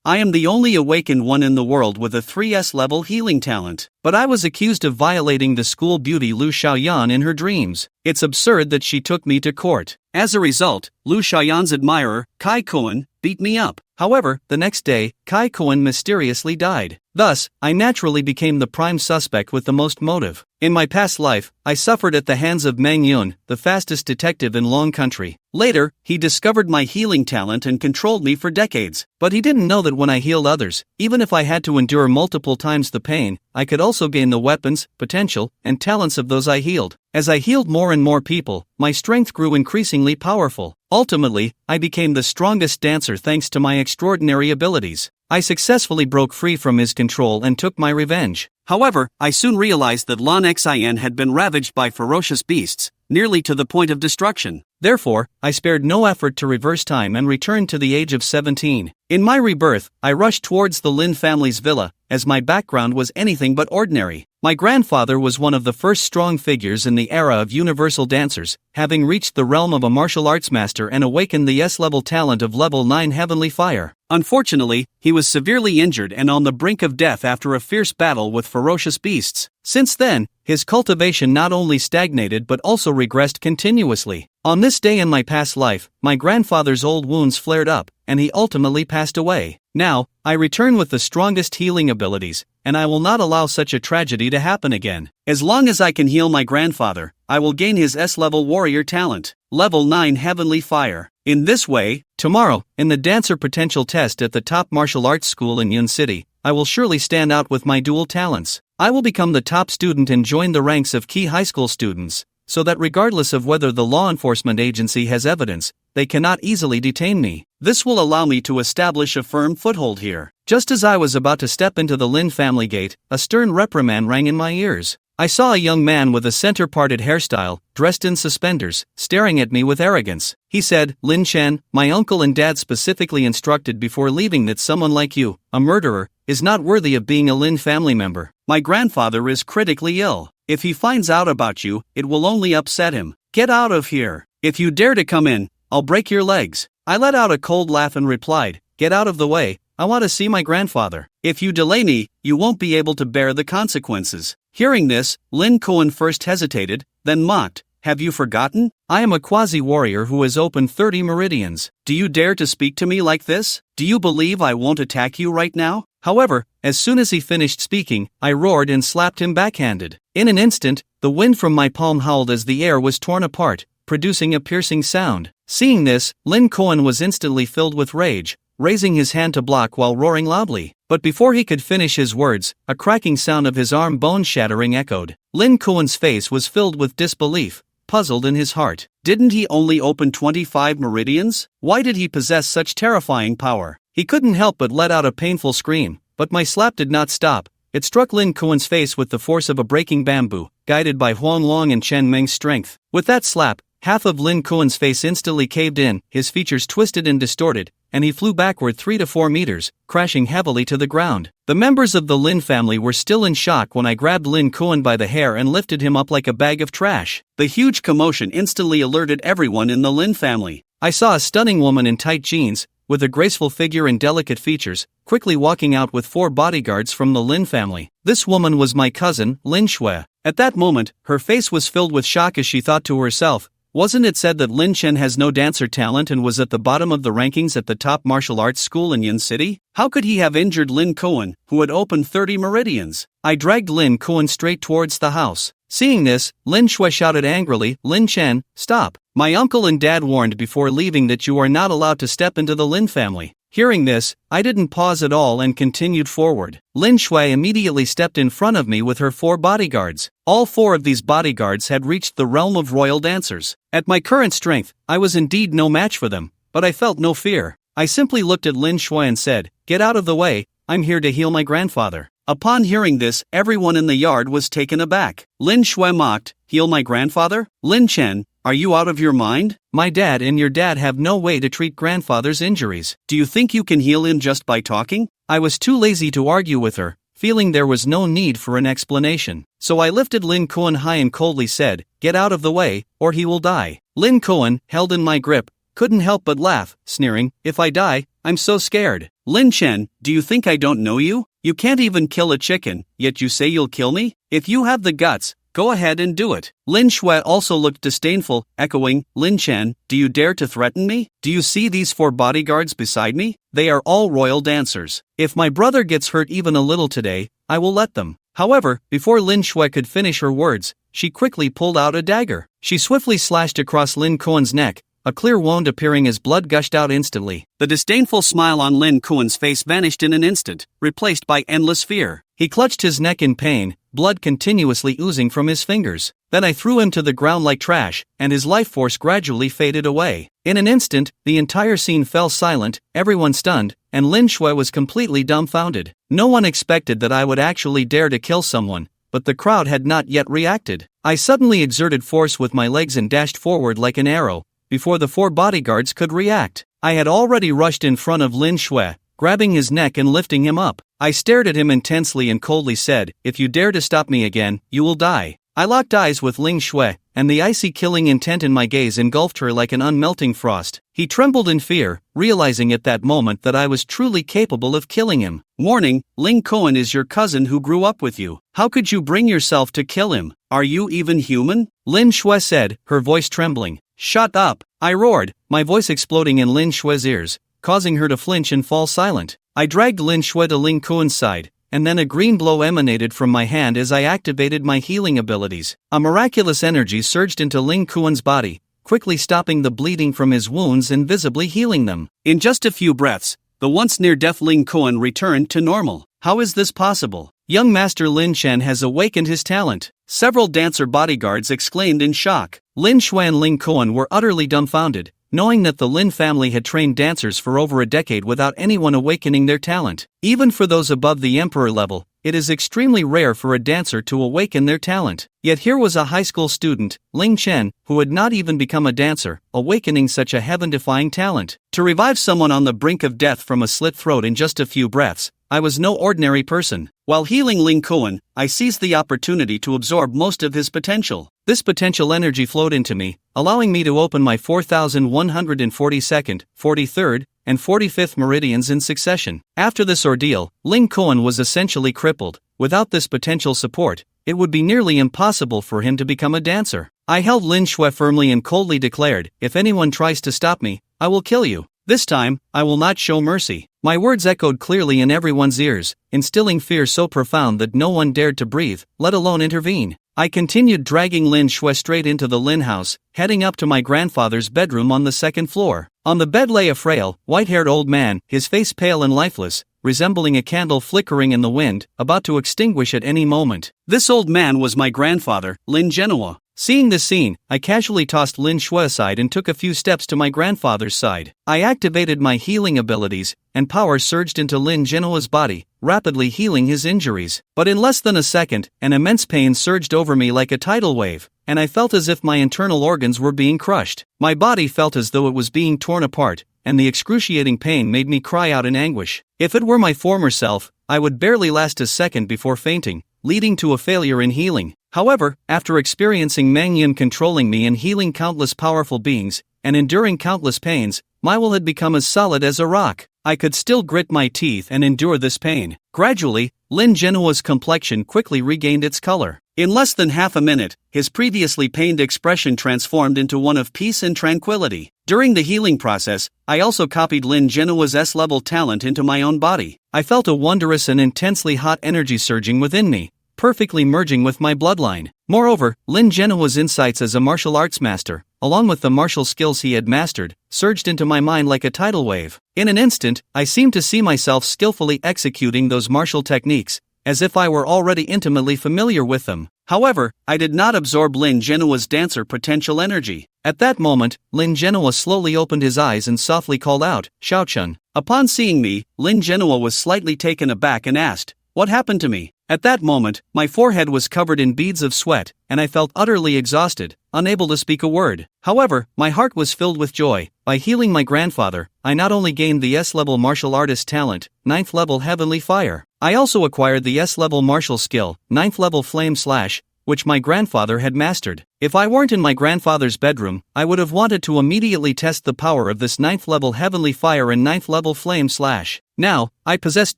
I am the only awakened one in the world with a 3S level healing talent. But I was accused of violating the school beauty Lu Xiaoyan in her dreams. It's absurd that she took me to court. As a result, Lu Xiaoyan's admirer, Kai Cohen, beat me up. However, the next day, Kai Cohen mysteriously died. Thus, I naturally became the prime suspect with the most motive. In my past life, I suffered at the hands of Mang Yun, the fastest detective in Long Country. Later, he discovered my healing talent and controlled me for decades. But he didn't know that when I healed others, even if I had to endure multiple times the pain, I could also gain the weapons, potential, and talents of those I healed. As I healed more and more people, my strength grew increasingly powerful. Ultimately, I became the strongest dancer thanks to my extraordinary abilities. I successfully broke free from his control and took my revenge. However, I soon realized that Lan Xin had been ravaged by ferocious beasts, nearly to the point of destruction. Therefore, I spared no effort to reverse time and returned to the age of 17. In my rebirth, I rushed towards the Lin family's villa, as my background was anything but ordinary. My grandfather was one of the first strong figures in the era of universal dancers, having reached the realm of a martial arts master and awakened the S-level talent of level 9 heavenly fire. Unfortunately, he was severely injured and on the brink of death after a fierce battle with ferocious beasts. Since then, his cultivation not only stagnated but also regressed continuously. On this day in my past life, my grandfather's old wounds flared up, and he ultimately passed away. Now, I return with the strongest healing abilities, and I will not allow such a tragedy to happen again. As long as I can heal my grandfather, I will gain his S-level warrior talent, level 9 heavenly fire. In this way, tomorrow, in the dancer potential test at the top martial arts school in Yun City, I will surely stand out with my dual talents. I will become the top student and join the ranks of key high school students, so that regardless of whether the law enforcement agency has evidence, they cannot easily detain me. This will allow me to establish a firm foothold here. Just as I was about to step into the Lin family gate, a stern reprimand rang in my ears. I saw a young man with a center-parted hairstyle, dressed in suspenders, staring at me with arrogance. He said, "Lin Chen, my uncle and dad specifically instructed before leaving that someone like you, a murderer, is not worthy of being a Lin family member. My grandfather is critically ill. If he finds out about you, it will only upset him. Get out of here. If you dare to come in, I'll break your legs." I let out a cold laugh and replied, "Get out of the way, I want to see my grandfather. If you delay me, you won't be able to bear the consequences." Hearing this, Lin Cohen first hesitated, then mocked, "Have you forgotten? I am a quasi-warrior who has opened 30 meridians. Do you dare to speak to me like this? Do you believe I won't attack you right now?" However, as soon as he finished speaking, I roared and slapped him backhanded. In an instant, the wind from my palm howled as the air was torn apart, producing a piercing sound. Seeing this, Lin Cohen was instantly filled with rage, raising his hand to block while roaring loudly. But before he could finish his words, a cracking sound of his arm bone shattering echoed. Lin Cohen's face was filled with disbelief, puzzled in his heart. Didn't he only open 25 meridians? Why did he possess such terrifying power? He couldn't help but let out a painful scream, but my slap did not stop. It struck Lin Cohen's face with the force of a breaking bamboo, guided by Huang Long and Chen Meng's strength. With that slap, half of Lin Cohen's face instantly caved in, his features twisted and distorted, and he flew backward 3 to 4 meters, crashing heavily to the ground. The members of the Lin family were still in shock when I grabbed Lin Cohen by the hair and lifted him up like a bag of trash. The huge commotion instantly alerted everyone in the Lin family. I saw a stunning woman in tight jeans, with a graceful figure and delicate features, quickly walking out with 4 bodyguards from the Lin family. This woman was my cousin, Lin Shui. At that moment, her face was filled with shock as she thought to herself, "Wasn't it said that Lin Chen has no dancer talent and was at the bottom of the rankings at the top martial arts school in Yun City? How could he have injured Lin Cohen, who had opened 30 meridians?" I dragged Lin Cohen straight towards the house. Seeing this, Lin Shui shouted angrily, "Lin Chen, stop. My uncle and dad warned before leaving that you are not allowed to step into the Lin family." Hearing this, I didn't pause at all and continued forward. Lin Shui immediately stepped in front of me with her 4 bodyguards. All 4 of these bodyguards had reached the realm of royal dancers. At my current strength, I was indeed no match for them, but I felt no fear. I simply looked at Lin Shui and said, "Get out of the way, I'm here to heal my grandfather." Upon hearing this, everyone in the yard was taken aback. Lin Shui mocked, "Heal my grandfather? Lin Chen, are you out of your mind? My dad and your dad have no way to treat grandfather's injuries. Do you think you can heal him just by talking?" I was too lazy to argue with her, feeling there was no need for an explanation. So I lifted Lin Cohen high and coldly said, "Get out of the way, or he will die." Lin Cohen, held in my grip, couldn't help but laugh, sneering, "If I die, I'm so scared." Lin Chen, do you think I don't know you? You can't even kill a chicken, yet you say you'll kill me? If you have the guts, go ahead and do it. Lin Shui also looked disdainful, echoing, Lin Chen, do you dare to threaten me? Do you see these 4 bodyguards beside me? They are all royal dancers. If my brother gets hurt even a little today, I will let them. However, before Lin Shui could finish her words, she quickly pulled out a dagger. She swiftly slashed across Lin Cohen's neck, a clear wound appearing as blood gushed out instantly. The disdainful smile on Lin Cohen's face vanished in an instant, replaced by endless fear. He clutched his neck in pain, blood continuously oozing from his fingers. Then I threw him to the ground like trash, and his life force gradually faded away. In an instant, the entire scene fell silent, everyone stunned, and Lin Shui was completely dumbfounded. No one expected that I would actually dare to kill someone, but the crowd had not yet reacted. I suddenly exerted force with my legs and dashed forward like an arrow, before the 4 bodyguards could react. I had already rushed in front of Lin Shui, grabbing his neck and lifting him up. I stared at him intensely and coldly said, if you dare to stop me again, you will die. I locked eyes with Lin Shui, and the icy killing intent in my gaze engulfed her like an unmelting frost. He trembled in fear, realizing at that moment that I was truly capable of killing him. Warning, Lin Cohen is your cousin who grew up with you. How could you bring yourself to kill him? Are you even human? Lin Shui said, her voice trembling. Shut up! I roared, my voice exploding in Lin Shui's ears, causing her to flinch and fall silent. I dragged Lin Shui to Lin Cohen's side, and then a green glow emanated from my hand as I activated my healing abilities. A miraculous energy surged into Lin Cohen's body, quickly stopping the bleeding from his wounds and visibly healing them. In just a few breaths, the once near-death Lin Cohen returned to normal. How is this possible? Young Master Lin Chen has awakened his talent. Several dancer bodyguards exclaimed in shock. Lin Shui and Lin Cohen were utterly dumbfounded, knowing that the Lin family had trained dancers for over a decade without anyone awakening their talent. Even for those above the emperor level, it is extremely rare for a dancer to awaken their talent. Yet here was a high school student, Ling Chen, who had not even become a dancer, awakening such a heaven-defying talent. To revive someone on the brink of death from a slit throat in just a few breaths, I was no ordinary person. While healing Lin Cohen, I seized the opportunity to absorb most of his potential. This potential energy flowed into me, allowing me to open my 4,142nd, 43rd, and 45th meridians in succession. After this ordeal, Lin Cohen was essentially crippled. Without this potential support, it would be nearly impossible for him to become a dancer. I held Lin Shui firmly and coldly declared, if anyone tries to stop me, I will kill you. This time, I will not show mercy. My words echoed clearly in everyone's ears, instilling fear so profound that no one dared to breathe, let alone intervene. I continued dragging Lin Shui straight into the Lin house, heading up to my grandfather's bedroom on the 2nd floor. On the bed lay a frail, white-haired old man, his face pale and lifeless, resembling a candle flickering in the wind, about to extinguish at any moment. This old man was my grandfather, Lin Genoa. Seeing this scene, I casually tossed Lin Shui aside and took a few steps to my grandfather's side. I activated my healing abilities, and power surged into Lin Genoa's body, rapidly healing his injuries. But in less than a second, an immense pain surged over me like a tidal wave, and I felt as if my internal organs were being crushed. My body felt as though it was being torn apart, and the excruciating pain made me cry out in anguish. If it were my former self, I would barely last a second before fainting, leading to a failure in healing. However, after experiencing Mang controlling me and healing countless powerful beings, and enduring countless pains, my will had become as solid as a rock. I could still grit my teeth and endure this pain. Gradually, Lin Genoa's complexion quickly regained its color. In less than half a minute, his previously pained expression transformed into one of peace and tranquility. During the healing process, I also copied Lin Genoa's S-level talent into my own body. I felt a wondrous and intensely hot energy surging within me, perfectly merging with my bloodline. Moreover, Lin Genoa's insights as a martial arts master, along with the martial skills he had mastered, surged into my mind like a tidal wave. In an instant, I seemed to see myself skillfully executing those martial techniques, as if I were already intimately familiar with them. However, I did not absorb Lin Genoa's dancer potential energy. At that moment, Lin Genoa slowly opened his eyes and softly called out, Xiaochun. Upon seeing me, Lin Genoa was slightly taken aback and asked, what happened to me? At that moment, my forehead was covered in beads of sweat, and I felt utterly exhausted, unable to speak a word. However, my heart was filled with joy. By healing my grandfather, I not only gained the S-level martial artist talent, 9th level heavenly fire, I also acquired the S-level martial skill, 9th level flame slash, which my grandfather had mastered. If I weren't in my grandfather's bedroom, I would have wanted to immediately test the power of this 9th level heavenly fire and 9th level flame slash. Now, I possessed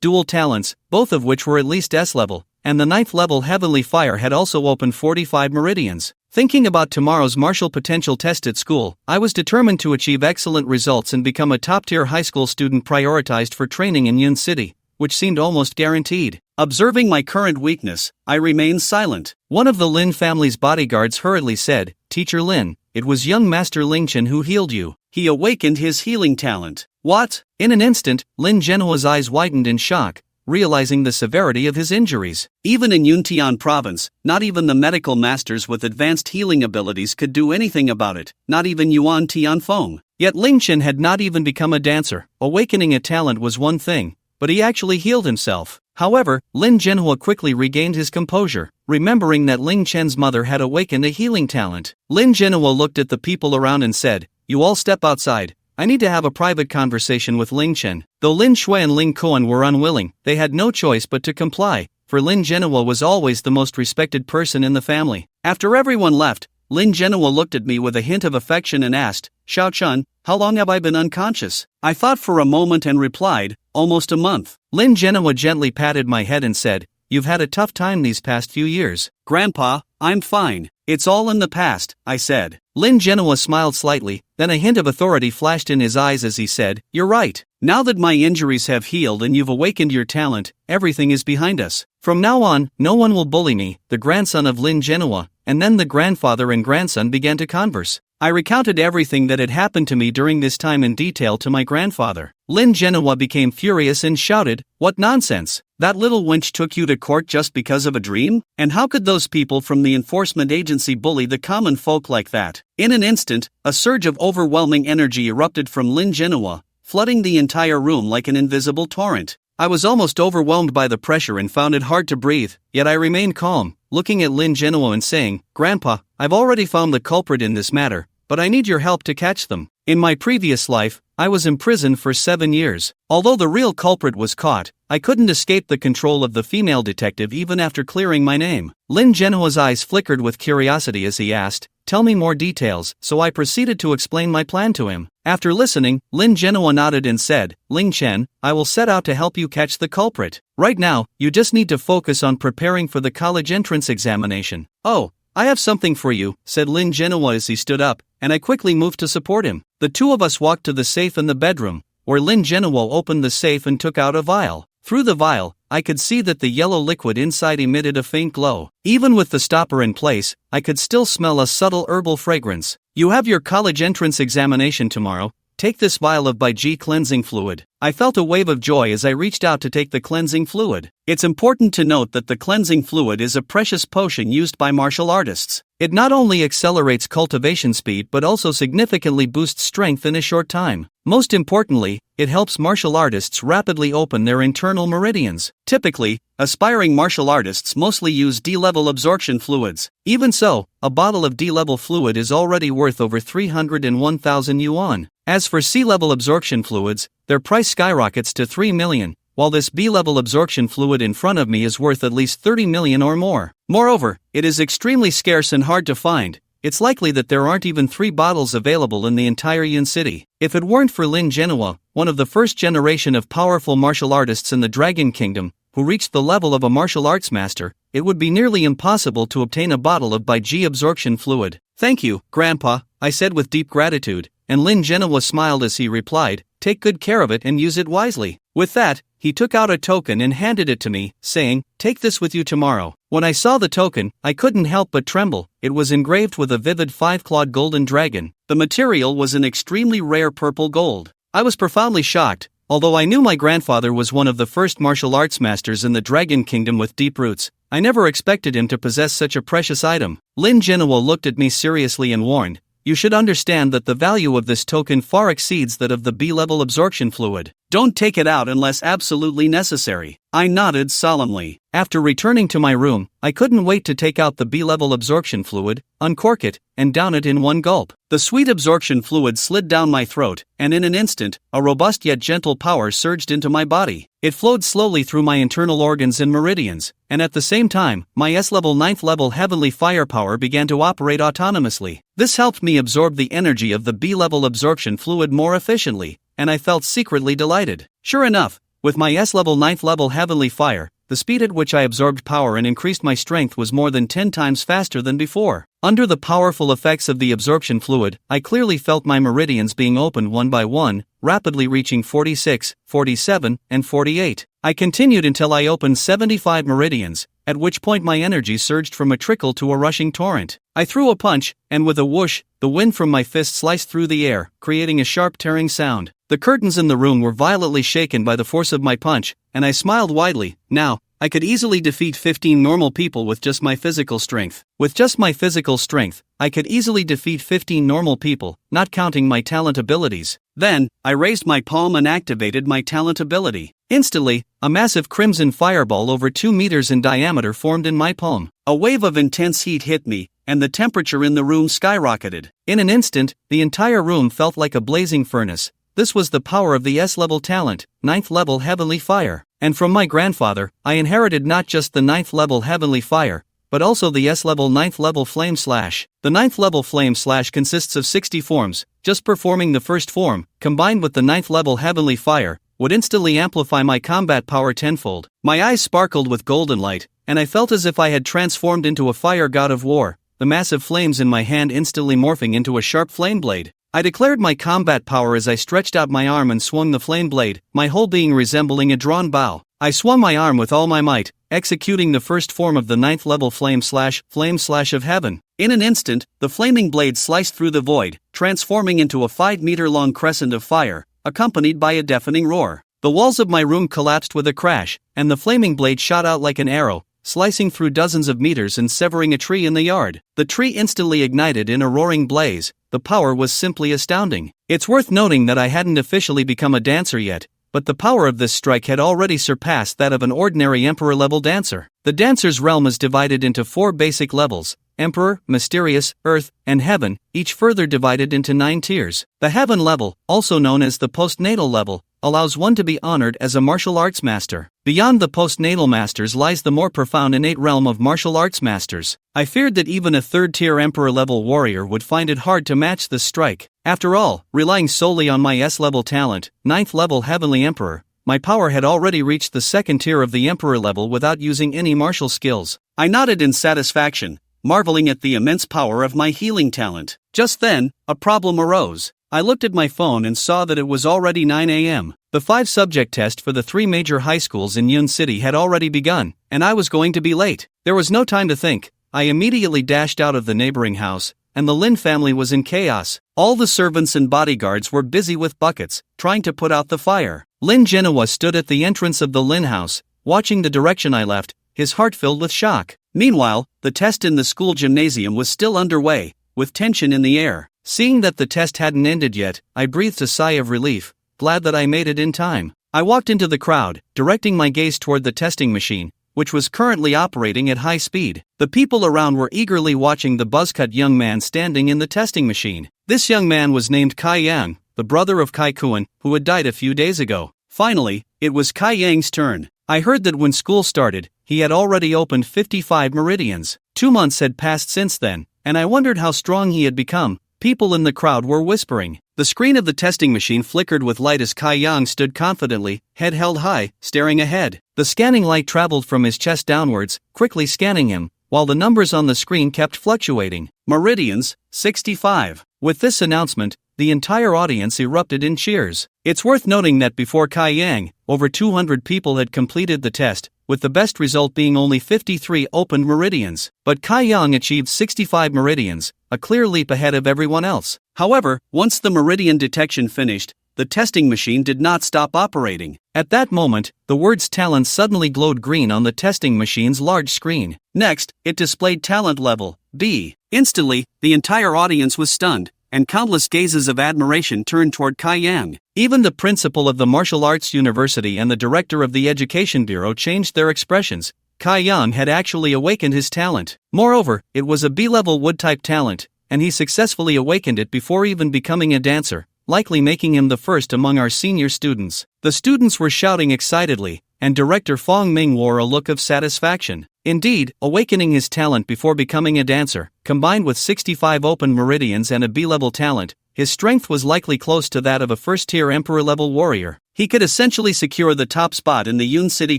dual talents, both of which were at least S level, and the 9th level heavenly fire had also opened 45 meridians. Thinking about tomorrow's martial potential test at school, I was determined to achieve excellent results and become a top-tier high school student prioritized for training in Yun City, which seemed almost guaranteed. Observing my current weakness, I remained silent. One of the Lin family's bodyguards hurriedly said, "Teacher Lin, it was young Master Ling Chen who healed you. He awakened his healing talent." What? In an instant, Lin Zhenhua's eyes widened in shock, realizing the severity of his injuries. Even in Yuntian province, not even the medical masters with advanced healing abilities could do anything about it, not even Yuan Tianfeng. Yet Ling Chen had not even become a dancer. Awakening a talent was one thing, but he actually healed himself. However, Lin Zhenhua quickly regained his composure, remembering that Ling Chen's mother had awakened a healing talent. Lin Zhenhua looked at the people around and said, "You all step outside. I need to have a private conversation with Ling Chen." Though Lin Shui and Lin Cohen were unwilling, they had no choice but to comply, for Lin Zhenhua was always the most respected person in the family. After everyone left, Lin Zhenhua looked at me with a hint of affection and asked, "Xiao Chun, how long have I been unconscious?" I thought for a moment and replied, "Almost a month." Lin Zhenhua gently patted my head and said, "You've had a tough time these past few years." "Grandpa, I'm fine. It's all in the past," I said. Lin Zhenhua smiled slightly, then a hint of authority flashed in his eyes as he said, "You're right. Now that my injuries have healed and you've awakened your talent, everything is behind us. From now on, no one will bully me." The grandson of Lin Zhenhua, and then the grandfather and grandson began to converse. I recounted everything that had happened to me during this time in detail to my grandfather. Lin Zhenhua became furious and shouted, "What nonsense! That little wench took you to court just because of a dream? And how could those people from the enforcement agency bully the common folk like that?" In an instant, a surge of overwhelming energy erupted from Lin Zhenhua, flooding the entire room like an invisible torrent. I was almost overwhelmed by the pressure and found it hard to breathe, yet I remained calm, looking at Lin Zhenhua and saying, "Grandpa, I've already found the culprit in this matter, but I need your help to catch them. In my previous life, I was imprisoned for 7 years. Although the real culprit was caught, I couldn't escape the control of the female detective even after clearing my name." Lin Zhenhua's eyes flickered with curiosity as he asked, "Tell me more details," so I proceeded to explain my plan to him. After listening, Lin Zhenhua nodded and said, "Ling Chen, I will set out to help you catch the culprit. Right now, you just need to focus on preparing for the college entrance examination." "Oh, I have something for you," said Lin Zhenhua as he stood up, and I quickly moved to support him. The two of us walked to the safe in the bedroom, where Lin Zhenhua opened the safe and took out a vial. Through the vial, I could see that the yellow liquid inside emitted a faint glow. Even with the stopper in place, I could still smell a subtle herbal fragrance. "You have your college entrance examination tomorrow. Take this vial of Baiji cleansing fluid." I felt a wave of joy as I reached out to take the cleansing fluid. It's important to note that the cleansing fluid is a precious potion used by martial artists. It not only accelerates cultivation speed but also significantly boosts strength in a short time. Most importantly, it helps martial artists rapidly open their internal meridians. Typically, aspiring martial artists mostly use D-level absorption fluids. Even so, a bottle of D-level fluid is already worth over 301,000 yuan. As for C-level absorption fluids, their price skyrockets to 3 million, while this B-level absorption fluid in front of me is worth at least 30 million or more. Moreover, it is extremely scarce and hard to find. It's likely that there aren't even 3 bottles available in the entire Yun City. If it weren't for Lin Zhenhua, one of the first generation of powerful martial artists in the Dragon Kingdom, who reached the level of a martial arts master, it would be nearly impossible to obtain a bottle of Baiji absorption fluid. "Thank you, Grandpa," I said with deep gratitude, and Lin Zhenhua smiled as he replied, "Take good care of it and use it wisely." With that, he took out a token and handed it to me, saying, "Take this with you tomorrow." When I saw the token, I couldn't help but tremble. It was engraved with a vivid 5-clawed golden dragon. The material was an extremely rare purple gold. I was profoundly shocked. Although I knew my grandfather was one of the first martial arts masters in the Dragon Kingdom with deep roots, I never expected him to possess such a precious item. Lin Zhenhua looked at me seriously and warned, "You should understand that the value of this token far exceeds that of the B-level absorption fluid. Don't take it out unless absolutely necessary. I nodded solemnly. After returning to my room, I couldn't wait to take out the B-level absorption fluid, uncork it, and down it in one gulp. The sweet absorption fluid slid down my throat, and in an instant, a robust yet gentle power surged into my body. It flowed slowly through my internal organs and meridians, and at the same time, my S-level 9th level heavenly firepower began to operate autonomously. This helped me absorb the energy of the B-level absorption fluid more efficiently, and I felt secretly delighted. Sure enough, with my S-level 9th level heavenly fire, the speed at which I absorbed power and increased my strength was more than 10 times faster than before. Under the powerful effects of the absorption fluid, I clearly felt my meridians being opened one by one, rapidly reaching 46, 47, and 48. I continued until I opened 75 meridians, at which point my energy surged from a trickle to a rushing torrent. I threw a punch, and with a whoosh, the wind from my fist sliced through the air, creating a sharp tearing sound. The curtains in the room were violently shaken by the force of my punch, and I smiled widely. Now, I could easily defeat 15 normal people with just my physical strength. With just my physical strength, I could easily defeat 15 normal people, not counting my talent abilities. Then, I raised my palm and activated my talent ability. Instantly, a massive crimson fireball over 2 meters in diameter formed in my palm. A wave of intense heat hit me, and the temperature in the room skyrocketed. In an instant, the entire room felt like a blazing furnace. This was the power of the S-level talent, 9th level heavenly fire. And from my grandfather, I inherited not just the 9th level heavenly fire, but also the S-level 9th level flame slash. The 9th level flame slash consists of 60 forms. Just performing the first form, combined with the 9th level heavenly fire, would instantly amplify my combat power tenfold. My eyes sparkled with golden light, and I felt as if I had transformed into a fire god of war, the massive flames in my hand instantly morphing into a sharp flame blade. I declared my combat power as I stretched out my arm and swung the flame blade, my whole being resembling a drawn bow. I swung my arm with all my might, executing the first form of the 9th level flame slash of heaven. In an instant, the flaming blade sliced through the void, transforming into a 5-meter-long crescent of fire, accompanied by a deafening roar. The walls of my room collapsed with a crash, and the flaming blade shot out like an arrow, slicing through dozens of meters and severing a tree in the yard. The tree instantly ignited in a roaring blaze. The power was simply astounding. It's worth noting that I hadn't officially become a dancer yet, but the power of this strike had already surpassed that of an ordinary Emperor-level dancer. The dancer's realm is divided into 4 basic levels: Emperor, Mysterious, Earth, and Heaven, each further divided into 9 tiers. The Heaven level, also known as the postnatal level, allows one to be honored as a martial arts master. Beyond the postnatal masters lies the more profound innate realm of martial arts masters. I feared that even a 3rd-tier Emperor-level warrior would find it hard to match this strike. After all, relying solely on my S-level talent, 9th level Heavenly Emperor, my power had already reached the 2nd tier of the Emperor level without using any martial skills. I nodded in satisfaction, marveling at the immense power of my healing talent. Just then, a problem arose. I looked at my phone and saw that it was already 9 a.m. The 5-subject test for the 3 major high schools in Yun City had already begun, and I was going to be late. There was no time to think. I immediately dashed out of the neighboring house, and the Lin family was in chaos. All the servants and bodyguards were busy with buckets, trying to put out the fire. Lin Genoa stood at the entrance of the Lin house, watching the direction I left, his heart filled with shock. Meanwhile, the test in the school gymnasium was still underway, with tension in the air. Seeing that the test hadn't ended yet, I breathed a sigh of relief, glad that I made it in time. I walked into the crowd, directing my gaze toward the testing machine, which was currently operating at high speed. The people around were eagerly watching the buzzcut young man standing in the testing machine. This young man was named Kai Yang, the brother of Kai Cohen, who had died a few days ago. Finally, it was Kai Yang's turn. I heard that when school started, he had already opened 55 meridians. 2 months had passed since then, and I wondered how strong he had become. People in the crowd were whispering. The screen of the testing machine flickered with light as Kai Yang stood confidently, head held high, staring ahead. The scanning light traveled from his chest downwards, quickly scanning him, while the numbers on the screen kept fluctuating. Meridians, 65. With this announcement, the entire audience erupted in cheers. It's worth noting that before Kai Yang, over 200 people had completed the test, with the best result being only 53 opened meridians. But Kai Yang achieved 65 meridians, a clear leap ahead of everyone else. However, once the meridian detection finished, the testing machine did not stop operating. At that moment, the words talent suddenly glowed green on the testing machine's large screen. Next, it displayed talent level B. Instantly, the entire audience was stunned. and countless gazes of admiration turned toward Kai Yang. Even the principal of the martial arts university and the director of the education bureau changed their expressions. Kai Yang had actually awakened his talent. Moreover, it was a B-level wood-type talent, and he successfully awakened it before even becoming a dancer, likely making him the first among our senior students. The students were shouting excitedly, and Director Fong Ming wore a look of satisfaction. Indeed, awakening his talent before becoming a dancer, combined with 65 open meridians and a B-level talent, his strength was likely close to that of a first-tier emperor-level warrior. He could essentially secure the top spot in the Yun City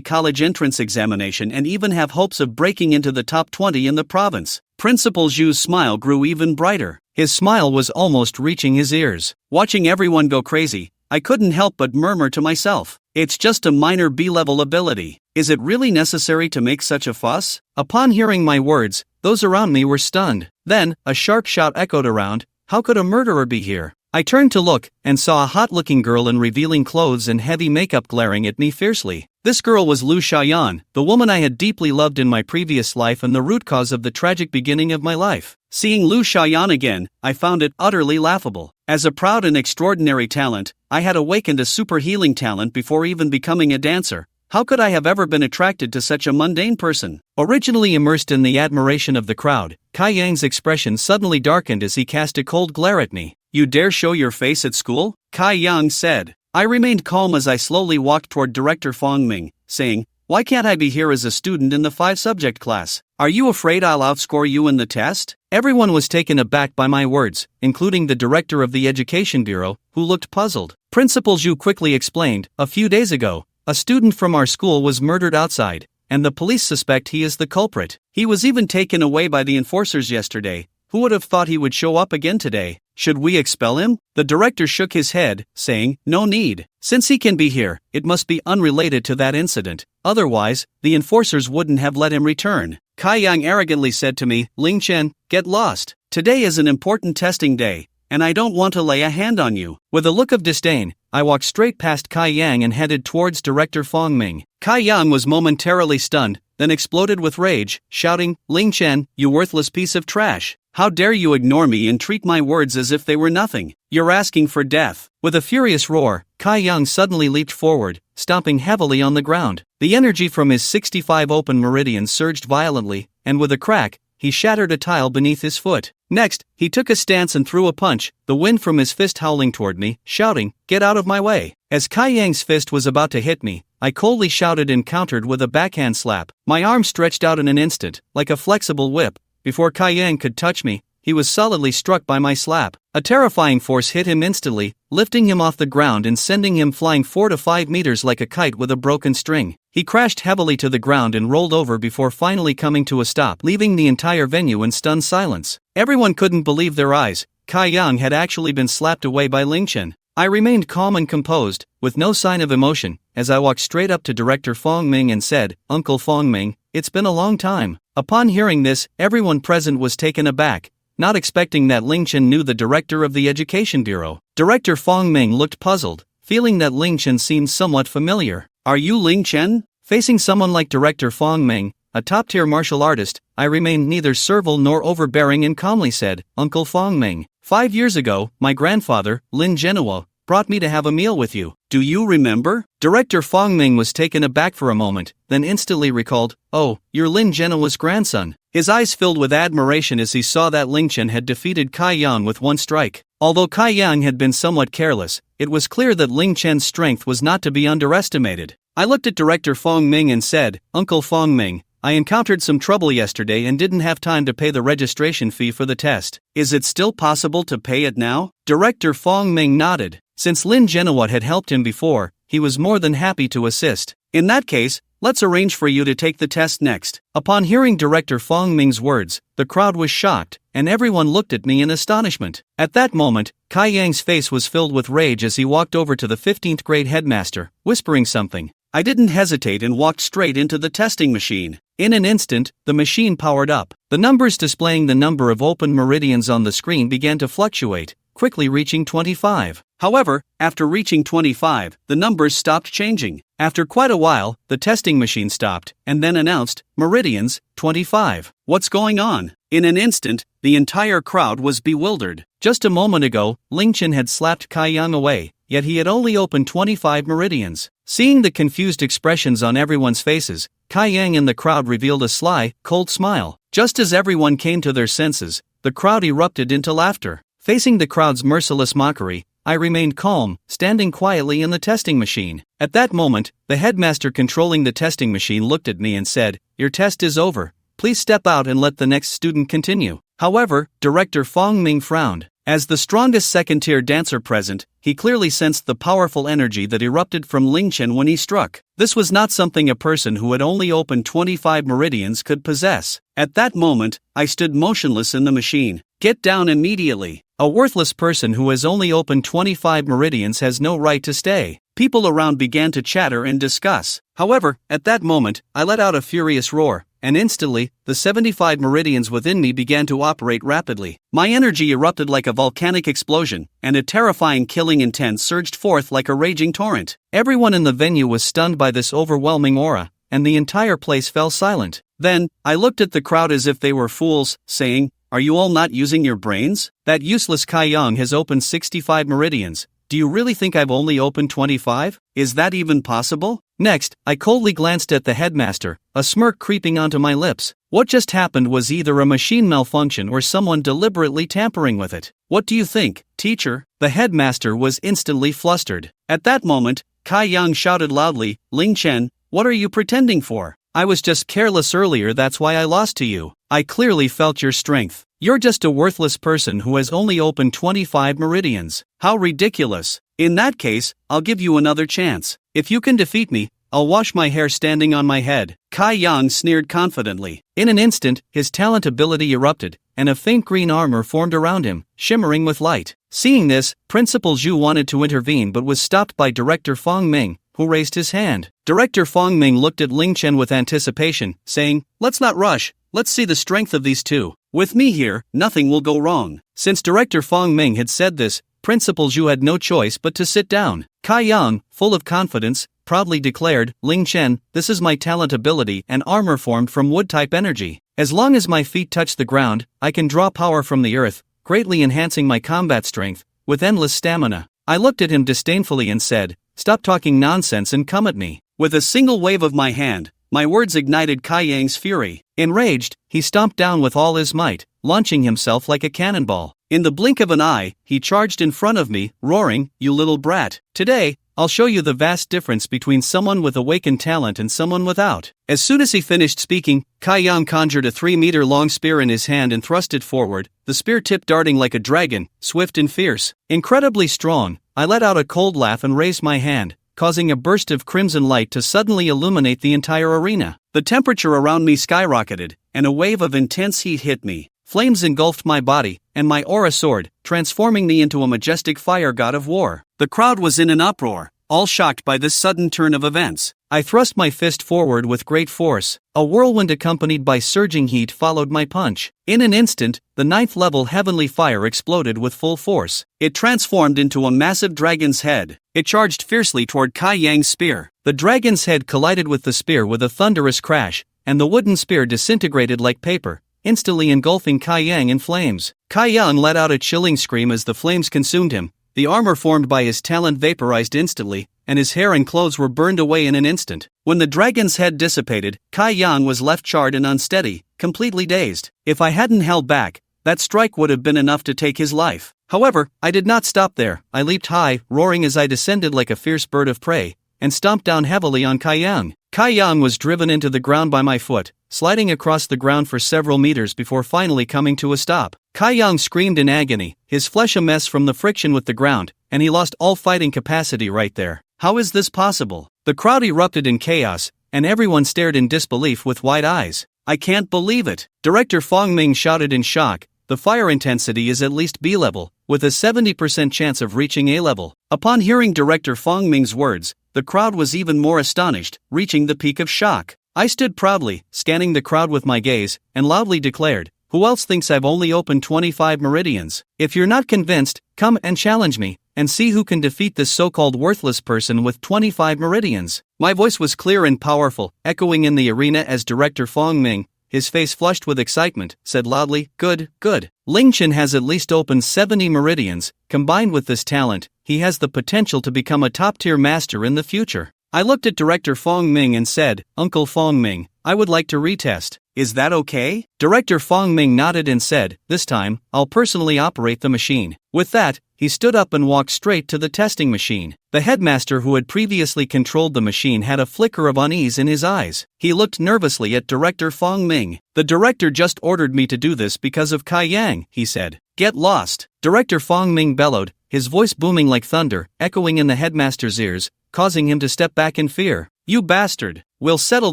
College entrance examination and even have hopes of breaking into the top 20 in the province. Principal Zhu's smile grew even brighter. His smile was almost reaching his ears. Watching everyone go crazy, I couldn't help but murmur to myself, "It's just a minor B-level ability. Is it really necessary to make such a fuss?" Upon hearing my words, those around me were stunned. Then, a sharp shout echoed around, "How could a murderer be here?" I turned to look, and saw a hot-looking girl in revealing clothes and heavy makeup glaring at me fiercely. This girl was Lu Ruan, the woman I had deeply loved in my previous life and the root cause of the tragic beginning of my life. Seeing Lu Ruan again, I found it utterly laughable. As a proud and extraordinary talent, I had awakened a super healing talent before even becoming a dancer. How could I have ever been attracted to such a mundane person? Originally immersed in the admiration of the crowd, Kai Yang's expression suddenly darkened as he cast a cold glare at me. "You dare show your face at school?" Kai Yang said. I remained calm as I slowly walked toward Director Fong Ming, saying, "Why can't I be here as a student in the 5-subject class? Are you afraid I'll outscore you in the test?" Everyone was taken aback by my words, including the director of the education bureau, who looked puzzled. Principal Zhu quickly explained, "A few days ago, a student from our school was murdered outside, and the police suspect he is the culprit. He was even taken away by the enforcers yesterday. Who would have thought he would show up again today? Should we expel him?" The director shook his head, saying, "No need. Since he can be here, it must be unrelated to that incident. Otherwise, the enforcers wouldn't have let him return." Kai Yang arrogantly said to me, "Ling Chen, get lost. Today is an important testing day, and I don't want to lay a hand on you." With a look of disdain, I walked straight past Kai Yang and headed towards Director Fong Ming. Kai Yang was momentarily stunned, then exploded with rage, shouting, "Ling Chen, you worthless piece of trash. How dare you ignore me and treat my words as if they were nothing? You're asking for death." With a furious roar, Kai Yang suddenly leaped forward, stomping heavily on the ground. The energy from his 65 open meridians surged violently, and with a crack, he shattered a tile beneath his foot. Next, he took a stance and threw a punch, the wind from his fist howling toward me, shouting, "Get out of my way." As Kai Yang's fist was about to hit me, I coldly shouted and countered with a backhand slap. My arm stretched out in an instant, like a flexible whip. Before Kai Yang could touch me, he was solidly struck by my slap. A terrifying force hit him instantly, lifting him off the ground and sending him flying 4 to 5 meters like a kite with a broken string. He crashed heavily to the ground and rolled over before finally coming to a stop, leaving the entire venue in stunned silence. Everyone couldn't believe their eyes. Kai Yang had actually been slapped away by Ling Chen. I remained calm and composed, with no sign of emotion, as I walked straight up to Director Fong Ming and said, "Uncle Fong Ming, it's been a long time." Upon hearing this, everyone present was taken aback, not expecting that Ling Chen knew the director of the education bureau. Director Fong Ming looked puzzled, feeling that Ling Chen seemed somewhat familiar. "Are you Ling Chen?" Facing someone like Director Fong Ming, a top-tier martial artist, I remained neither servile nor overbearing and calmly said, "Uncle Fong Ming, 5 years ago, my grandfather, Lin Genoa, brought me to have a meal with you. Do you remember?" Director Fong Ming was taken aback for a moment, then instantly recalled, "Oh, you're Lin Genoa's grandson." His eyes filled with admiration as he saw that Ling Chen had defeated Kai Yang with one strike. Although Kai Yang had been somewhat careless, it was clear that Ling Chen's strength was not to be underestimated. I looked at Director Fong Ming and said, "Uncle Fong Ming, I encountered some trouble yesterday and didn't have time to pay the registration fee for the test. Is it still possible to pay it now?" Director Fong Ming nodded. Since Lin Genoa had helped him before, he was more than happy to assist. "In that case, let's arrange for you to take the test next." Upon hearing Director Fong Ming's words, the crowd was shocked, and everyone looked at me in astonishment. At that moment, Kai Yang's face was filled with rage as he walked over to the 15th grade headmaster, whispering something. I didn't hesitate and walked straight into the testing machine. In an instant, the machine powered up. The numbers displaying the number of open meridians on the screen began to fluctuate, quickly reaching 25. However, after reaching 25, the numbers stopped changing. After quite a while, the testing machine stopped, and then announced, "Meridians, 25. What's going on?" In an instant, the entire crowd was bewildered. Just a moment ago, Ling Chen had slapped Kai Yang away, yet he had only opened 25 meridians. Seeing the confused expressions on everyone's faces, Kai Yang in the crowd revealed a sly, cold smile. Just as everyone came to their senses, the crowd erupted into laughter. Facing the crowd's merciless mockery, I remained calm, standing quietly in the testing machine. At that moment, the headmaster controlling the testing machine looked at me and said, "Your test is over. Please step out and let the next student continue." However, Director Fong Ming frowned. As the strongest second-tier dancer present, he clearly sensed the powerful energy that erupted from Ling Chen when he struck. This was not something a person who had only opened 25 meridians could possess. At that moment, I stood motionless in the machine. "Get down immediately. A worthless person who has only opened 25 meridians has no right to stay." People around began to chatter and discuss. However, at that moment, I let out a furious roar, and instantly, the 75 meridians within me began to operate rapidly. My energy erupted like a volcanic explosion, and a terrifying killing intent surged forth like a raging torrent. Everyone in the venue was stunned by this overwhelming aura, and the entire place fell silent. Then, I looked at the crowd as if they were fools, saying, "Are you all not using your brains? That useless Kai Yang has opened 65 meridians. Do you really think I've only opened 25? Is that even possible?" Next, I coldly glanced at the headmaster, a smirk creeping onto my lips. What just happened was either a machine malfunction or someone deliberately tampering with it. "What do you think, teacher?" The headmaster was instantly flustered. At that moment, Kai Yang shouted loudly, "Ling Chen, what are you pretending for? I was just careless earlier, that's why I lost to you. I clearly felt your strength. You're just a worthless person who has only opened 25 meridians. How ridiculous. In that case, I'll give you another chance. If you can defeat me, I'll wash my hair standing on my head." Kai Yang sneered confidently. In an instant, his talent ability erupted, and a faint green armor formed around him, shimmering with light. Seeing this, Principal Zhu wanted to intervene but was stopped by Director Fong Ming, who raised his hand. Director Fong Ming looked at Ling Chen with anticipation, saying, "Let's not rush, let's see the strength of these two. With me here, nothing will go wrong." Since Director Fong Ming had said this, Principal Zhu had no choice but to sit down. Kai Yang, full of confidence, proudly declared, "Ling Chen, this is my talent ability and armor formed from wood-type energy. As long as my feet touch the ground, I can draw power from the earth, greatly enhancing my combat strength, with endless stamina." I looked at him disdainfully and said, "Stop talking nonsense and come at me." With a single wave of my hand, my words ignited Kai Yang's fury. Enraged, he stomped down with all his might, launching himself like a cannonball. In the blink of an eye, he charged in front of me, roaring, "You little brat. Today, I'll show you the vast difference between someone with awakened talent and someone without." As soon as he finished speaking, Kai Yang conjured a 3-meter-long spear in his hand and thrust it forward, the spear tip darting like a dragon, swift and fierce. Incredibly strong, I let out a cold laugh and raised my hand, causing a burst of crimson light to suddenly illuminate the entire arena. The temperature around me skyrocketed, and a wave of intense heat hit me. Flames engulfed my body, and my aura soared, transforming me into a majestic fire god of war. The crowd was in an uproar, all shocked by this sudden turn of events. I thrust my fist forward with great force. A whirlwind accompanied by surging heat followed my punch. In an instant, the 9th-level heavenly fire exploded with full force. It transformed into a massive dragon's head. It charged fiercely toward Kai Yang's spear. The dragon's head collided with the spear with a thunderous crash, and the wooden spear disintegrated like paper, instantly engulfing Kai Yang in flames. Kai Yang let out a chilling scream as the flames consumed him. The armor formed by his talent vaporized instantly, and his hair and clothes were burned away in an instant. When the dragon's head dissipated, Kai Yang was left charred and unsteady, completely dazed. If I hadn't held back, that strike would have been enough to take his life. However, I did not stop there. I leaped high, roaring as I descended like a fierce bird of prey, and stomped down heavily on Kai Yang. Kai Yang was driven into the ground by my foot, sliding across the ground for several meters before finally coming to a stop. Kai Yang screamed in agony, his flesh a mess from the friction with the ground, and he lost all fighting capacity right there. How is this possible? The crowd erupted in chaos, and everyone stared in disbelief with wide eyes. "I can't believe it!" Director Fong Ming shouted in shock. "The fire intensity is at least B level, with a 70% chance of reaching A level." Upon hearing Director Fong Ming's words, the crowd was even more astonished, reaching the peak of shock. I stood proudly, scanning the crowd with my gaze, and loudly declared, "Who else thinks I've only opened 25 meridians? If you're not convinced, come and challenge me, and see who can defeat this so-called worthless person with 25 meridians." My voice was clear and powerful, echoing in the arena as Director Fong Ming, his face flushed with excitement, said loudly, "Good, good. Ling Chen has at least opened 70 meridians. Combined with this talent, he has the potential to become a top-tier master in the future." I looked at Director Fong Ming and said, "Uncle Fong Ming, I would like to retest. Is that okay?" Director Fong Ming nodded and said, "This time, I'll personally operate the machine." With that, he stood up and walked straight to the testing machine. The headmaster who had previously controlled the machine had a flicker of unease in his eyes. He looked nervously at Director Fong Ming. "The director just ordered me to do this because of Kai Yang," he said. "Get lost!" Director Fong Ming bellowed, his voice booming like thunder, echoing in the headmaster's ears, causing him to step back in fear. "You bastard! We'll settle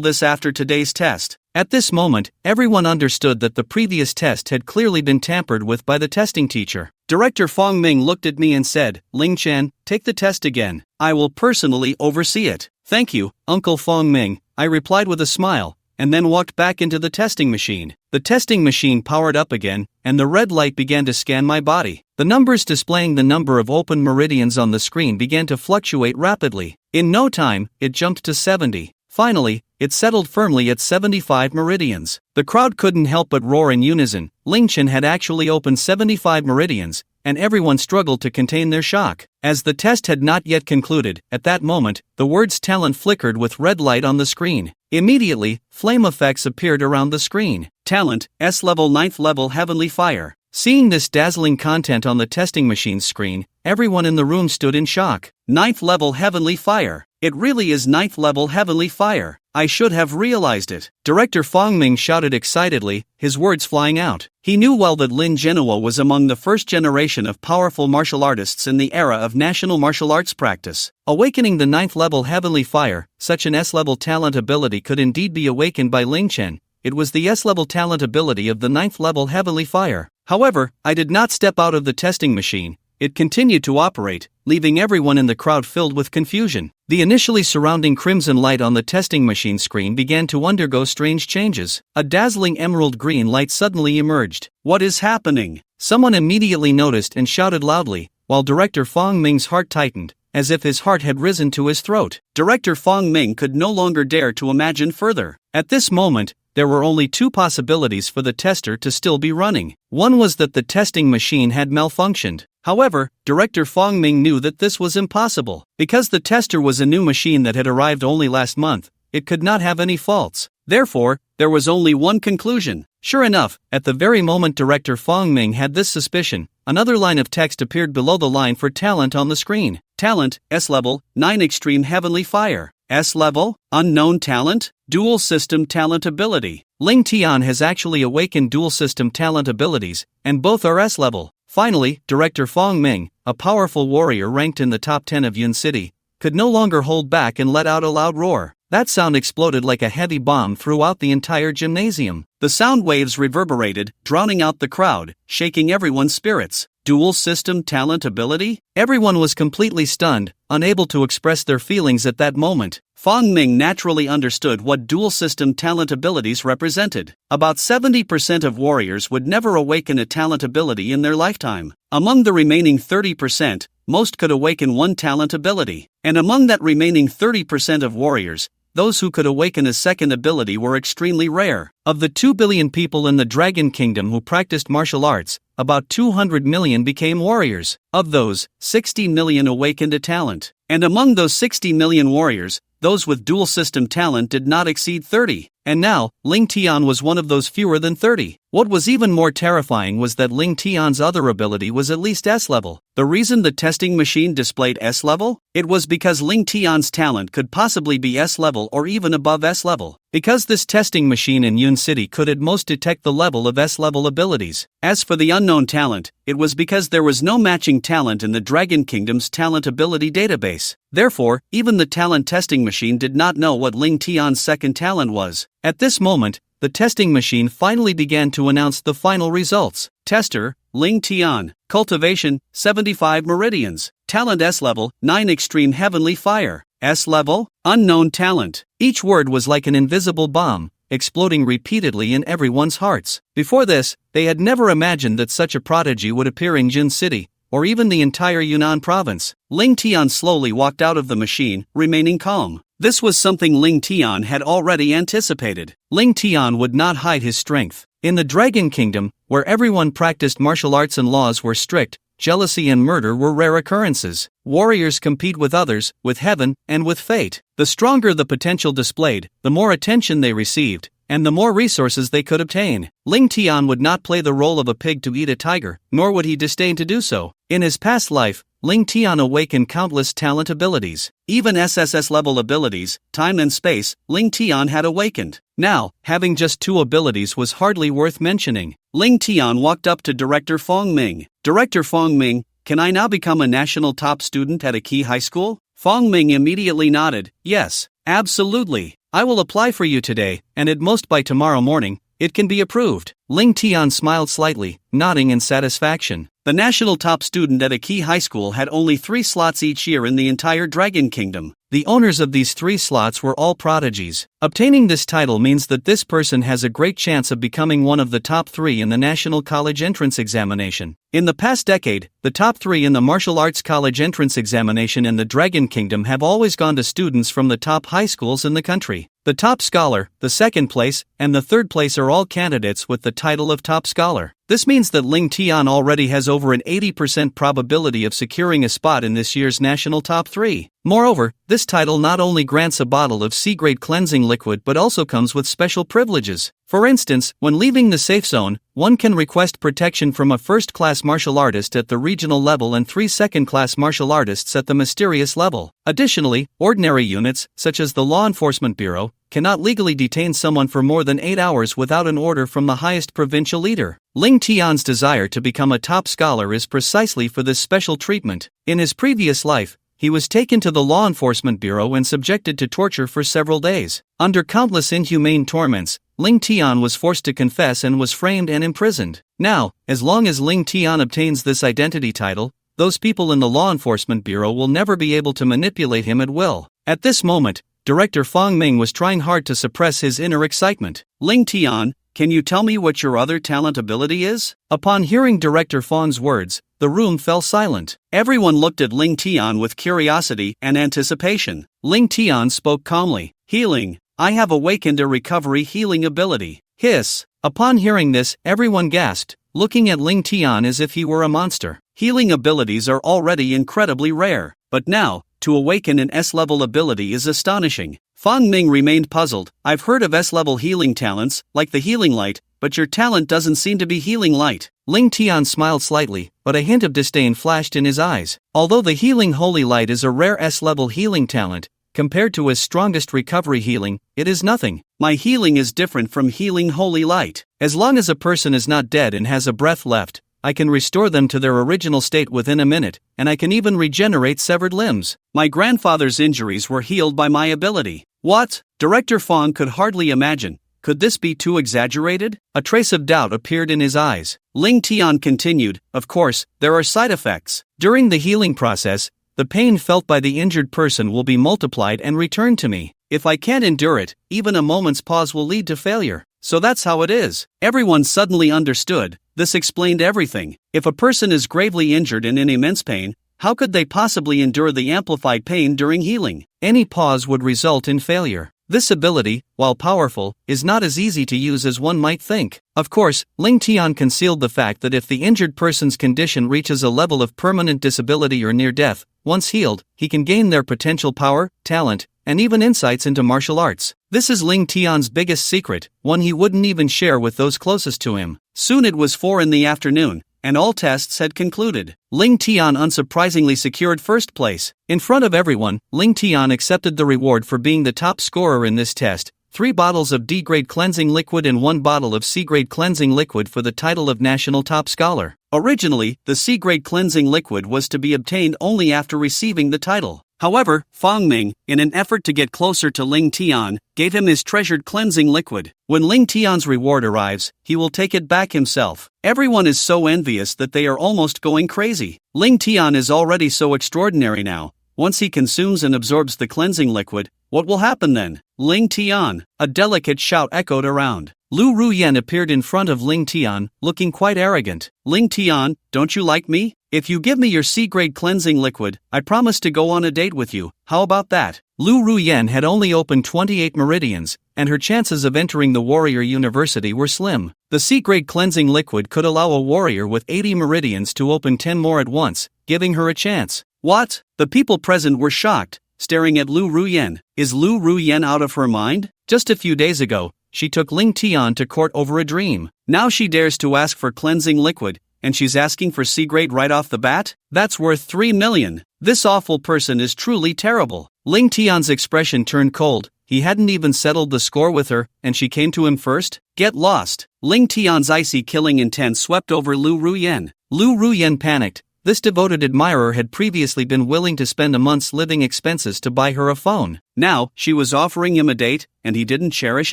this after today's test." At this moment, everyone understood that the previous test had clearly been tampered with by the testing teacher. Director Fong Ming looked at me and said, "Ling Chen, take the test again. I will personally oversee it." "Thank you, Uncle Fong Ming," I replied with a smile, and then walked back into the testing machine. The testing machine powered up again, and the red light began to scan my body. The numbers displaying the number of open meridians on the screen began to fluctuate rapidly. In no time, it jumped to 70. Finally, it settled firmly at 75 meridians. The crowd couldn't help but roar in unison. Ling Chen had actually opened 75 meridians, and everyone struggled to contain their shock. As the test had not yet concluded, at that moment, the words talent flickered with red light on the screen. Immediately, flame effects appeared around the screen. Talent, S-Level 9th Level Heavenly Fire. Seeing this dazzling content on the testing machine's screen, everyone in the room stood in shock. 9th Level Heavenly Fire. It really is 9th Level Heavenly Fire. I should have realized it. Director Fong Ming shouted excitedly, his words flying out. He knew well that Lin Genoa was among the first generation of powerful martial artists in the era of national martial arts practice. Awakening the 9th Level Heavenly Fire, such an S-Level talent ability could indeed be awakened by Ling Chen. It was the S-Level talent ability of the 9th Level Heavenly Fire. However, I did not step out of the testing machine. It continued to operate, leaving everyone in the crowd filled with confusion. The initially surrounding crimson light on the testing machine screen began to undergo strange changes. A dazzling emerald green light suddenly emerged. "What is happening?" Someone immediately noticed and shouted loudly, while Director Fong Ming's heart tightened, as if his heart had risen to his throat. Director Fong Ming could no longer dare to imagine further. At this moment, there were only two possibilities for the tester to still be running. One was that the testing machine had malfunctioned. However, Director Fong Ming knew that this was impossible. Because the tester was a new machine that had arrived only last month, it could not have any faults. Therefore, there was only one conclusion. Sure enough, at the very moment Director Fong Ming had this suspicion, another line of text appeared below the line for talent on the screen. Talent, S-Level, 9 Extreme Heavenly Fire. S-Level, Unknown Talent, Dual System Talent Ability. Ling Tian has actually awakened dual system talent abilities, and both are S-Level. Finally, Director Fong Ming, a powerful warrior ranked in the top 10 of Yun City, could no longer hold back and let out a loud roar. That sound exploded like a heavy bomb throughout the entire gymnasium. The sound waves reverberated, drowning out the crowd, shaking everyone's spirits. Dual system talent ability? Everyone was completely stunned, unable to express their feelings at that moment. Fong Ming naturally understood what dual system talent abilities represented. About 70% of warriors would never awaken a talent ability in their lifetime. Among the remaining 30%, most could awaken one talent ability. And among that remaining 30% of warriors, those who could awaken a second ability were extremely rare. Of the 2 billion people in the Dragon Kingdom who practiced martial arts, about 200 million became warriors. Of those, 60 million awakened a talent. And among those 60 million warriors, those with dual system talent did not exceed 30. And now, Ling Tian was one of those fewer than 30. What was even more terrifying was that Ling Tian's other ability was at least S-Level. The reason the testing machine displayed S-Level? It was because Ling Tian's talent could possibly be S-Level or even above S-Level. Because this testing machine in Yun City could at most detect the level of S-Level abilities. As for the unknown talent, it was because there was no matching talent in the Dragon Kingdom's talent ability database. Therefore, even the talent testing machine did not know what Ling Tian's second talent was. At this moment, the testing machine finally began to announce the final results. Tester, Ling Tian. Cultivation, 75 meridians. Talent S-Level, 9 Extreme Heavenly Fire. S-Level, Unknown Talent. Each word was like an invisible bomb, exploding repeatedly in everyone's hearts. Before this, they had never imagined that such a prodigy would appear in Jin City, or even the entire Yunnan province. Ling Tian slowly walked out of the machine, remaining calm. This was something Ling Tian had already anticipated. Ling Tian would not hide his strength. In the Dragon Kingdom, where everyone practiced martial arts and laws were strict, jealousy and murder were rare occurrences. Warriors compete with others, with heaven, and with fate. The stronger the potential displayed, the more attention they received, and the more resources they could obtain. Ling Tian would not play the role of a pig to eat a tiger, nor would he disdain to do so. In his past life, Ling Tian awakened countless talent abilities. Even SSS-level abilities, time and space, Ling Tian had awakened. Now, having just 2 abilities was hardly worth mentioning. Ling Tian walked up to Director Fong Ming. Director Fong Ming, can I now become a national top student at a key high school? Fong Ming immediately nodded. Yes, absolutely. I will apply for you today, and at most by tomorrow morning, it can be approved. Ling Tian smiled slightly, nodding in satisfaction. The national top student at a key high school had only 3 slots each year in the entire Dragon Kingdom. The owners of these 3 slots were all prodigies. Obtaining this title means that this person has a great chance of becoming one of the top 3 in the National College Entrance Examination. In the past decade, the top 3 in the Martial Arts College Entrance Examination in the Dragon Kingdom have always gone to students from the top high schools in the country. The top scholar, the second place, and the third place are all candidates with the title of top scholar. This means that Ling Tian already has over an 80% probability of securing a spot in this year's national top 3. Moreover, this title not only grants a bottle of C-grade cleansing liquid but also comes with special privileges. For instance, when leaving the safe zone, one can request protection from a first-class martial artist at the regional level and 3 second-class martial artists at the mysterious level. Additionally, ordinary units, such as the Law Enforcement Bureau, cannot legally detain someone for more than 8 hours without an order from the highest provincial leader. Ling Tian's desire to become a top scholar is precisely for this special treatment. In his previous life, he was taken to the Law Enforcement Bureau and subjected to torture for several days. Under countless inhumane torments, Ling Tian was forced to confess and was framed and imprisoned. Now, as long as Ling Tian obtains this identity title, those people in the Law Enforcement Bureau will never be able to manipulate him at will. At this moment, Director Fong Ming was trying hard to suppress his inner excitement. Ling Tian, can you tell me what your other talent ability is? Upon hearing Director Fong's words, the room fell silent. Everyone looked at Ling Tian with curiosity and anticipation. Ling Tian spoke calmly. Healing. I have awakened a recovery healing ability. Hiss. Upon hearing this, everyone gasped, looking at Ling Tian as if he were a monster. Healing abilities are already incredibly rare, but now, to awaken an S-level ability is astonishing. Fong Ming remained puzzled. I've heard of S-level healing talents, like the healing light, but your talent doesn't seem to be healing light. Ling Tian smiled slightly, but a hint of disdain flashed in his eyes. Although the healing holy light is a rare S-level healing talent, compared to his strongest recovery healing, it is nothing. My healing is different from healing holy light. As long as a person is not dead and has a breath left, I can restore them to their original state within a minute, and I can even regenerate severed limbs. My grandfather's injuries were healed by my ability. What? Director Fong could hardly imagine. Could this be too exaggerated? A trace of doubt appeared in his eyes. Ling Tian continued, of course, there are side effects. During the healing process, the pain felt by the injured person will be multiplied and returned to me. If I can't endure it, even a moment's pause will lead to failure. So that's how it is. Everyone suddenly understood. This explained everything. If a person is gravely injured and in immense pain, how could they possibly endure the amplified pain during healing? Any pause would result in failure. This ability, while powerful, is not as easy to use as one might think. Of course, Ling Tian concealed the fact that if the injured person's condition reaches a level of permanent disability or near death, once healed, he can gain their potential power, talent, and even insights into martial arts. This is Ling Tian's biggest secret, one he wouldn't even share with those closest to him. Soon it was 4 p.m, and all tests had concluded. Ling Tian unsurprisingly secured first place. In front of everyone, Ling Tian accepted the reward for being the top scorer in this test, 3 bottles of D-grade cleansing liquid and 1 bottle of C-grade cleansing liquid for the title of National Top Scholar. Originally, the C-grade cleansing liquid was to be obtained only after receiving the title. However, Fong Ming, in an effort to get closer to Ling Tian, gave him his treasured cleansing liquid. When Ling Tian's reward arrives, he will take it back himself. Everyone is so envious that they are almost going crazy. Ling Tian is already so extraordinary now. Once he consumes and absorbs the cleansing liquid, what will happen then? Ling Tian! A delicate shout echoed around. Lu Ruan appeared in front of Ling Tian, looking quite arrogant. Ling Tian, don't you like me? If you give me your C-grade cleansing liquid, I promise to go on a date with you. How about that? Lu Ruan had only opened 28 meridians, and her chances of entering the warrior university were slim. The C-grade cleansing liquid could allow a warrior with 80 meridians to open 10 more at once, giving her a chance. What? The people present were shocked, staring at Lu Ruan. Is Lu Ruan out of her mind? Just a few days ago, she took Ling Tian to court over a dream. Now she dares to ask for cleansing liquid, and she's asking for C-grade right off the bat? That's worth 3 million. This awful person is truly terrible. Ling Tian's expression turned cold. He hadn't even settled the score with her, and she came to him first? Get lost. Ling Tian's icy killing intent swept over Lu Ruan. Lu Ruan panicked. This devoted admirer had previously been willing to spend a month's living expenses to buy her a phone. Now, she was offering him a date, and he didn't cherish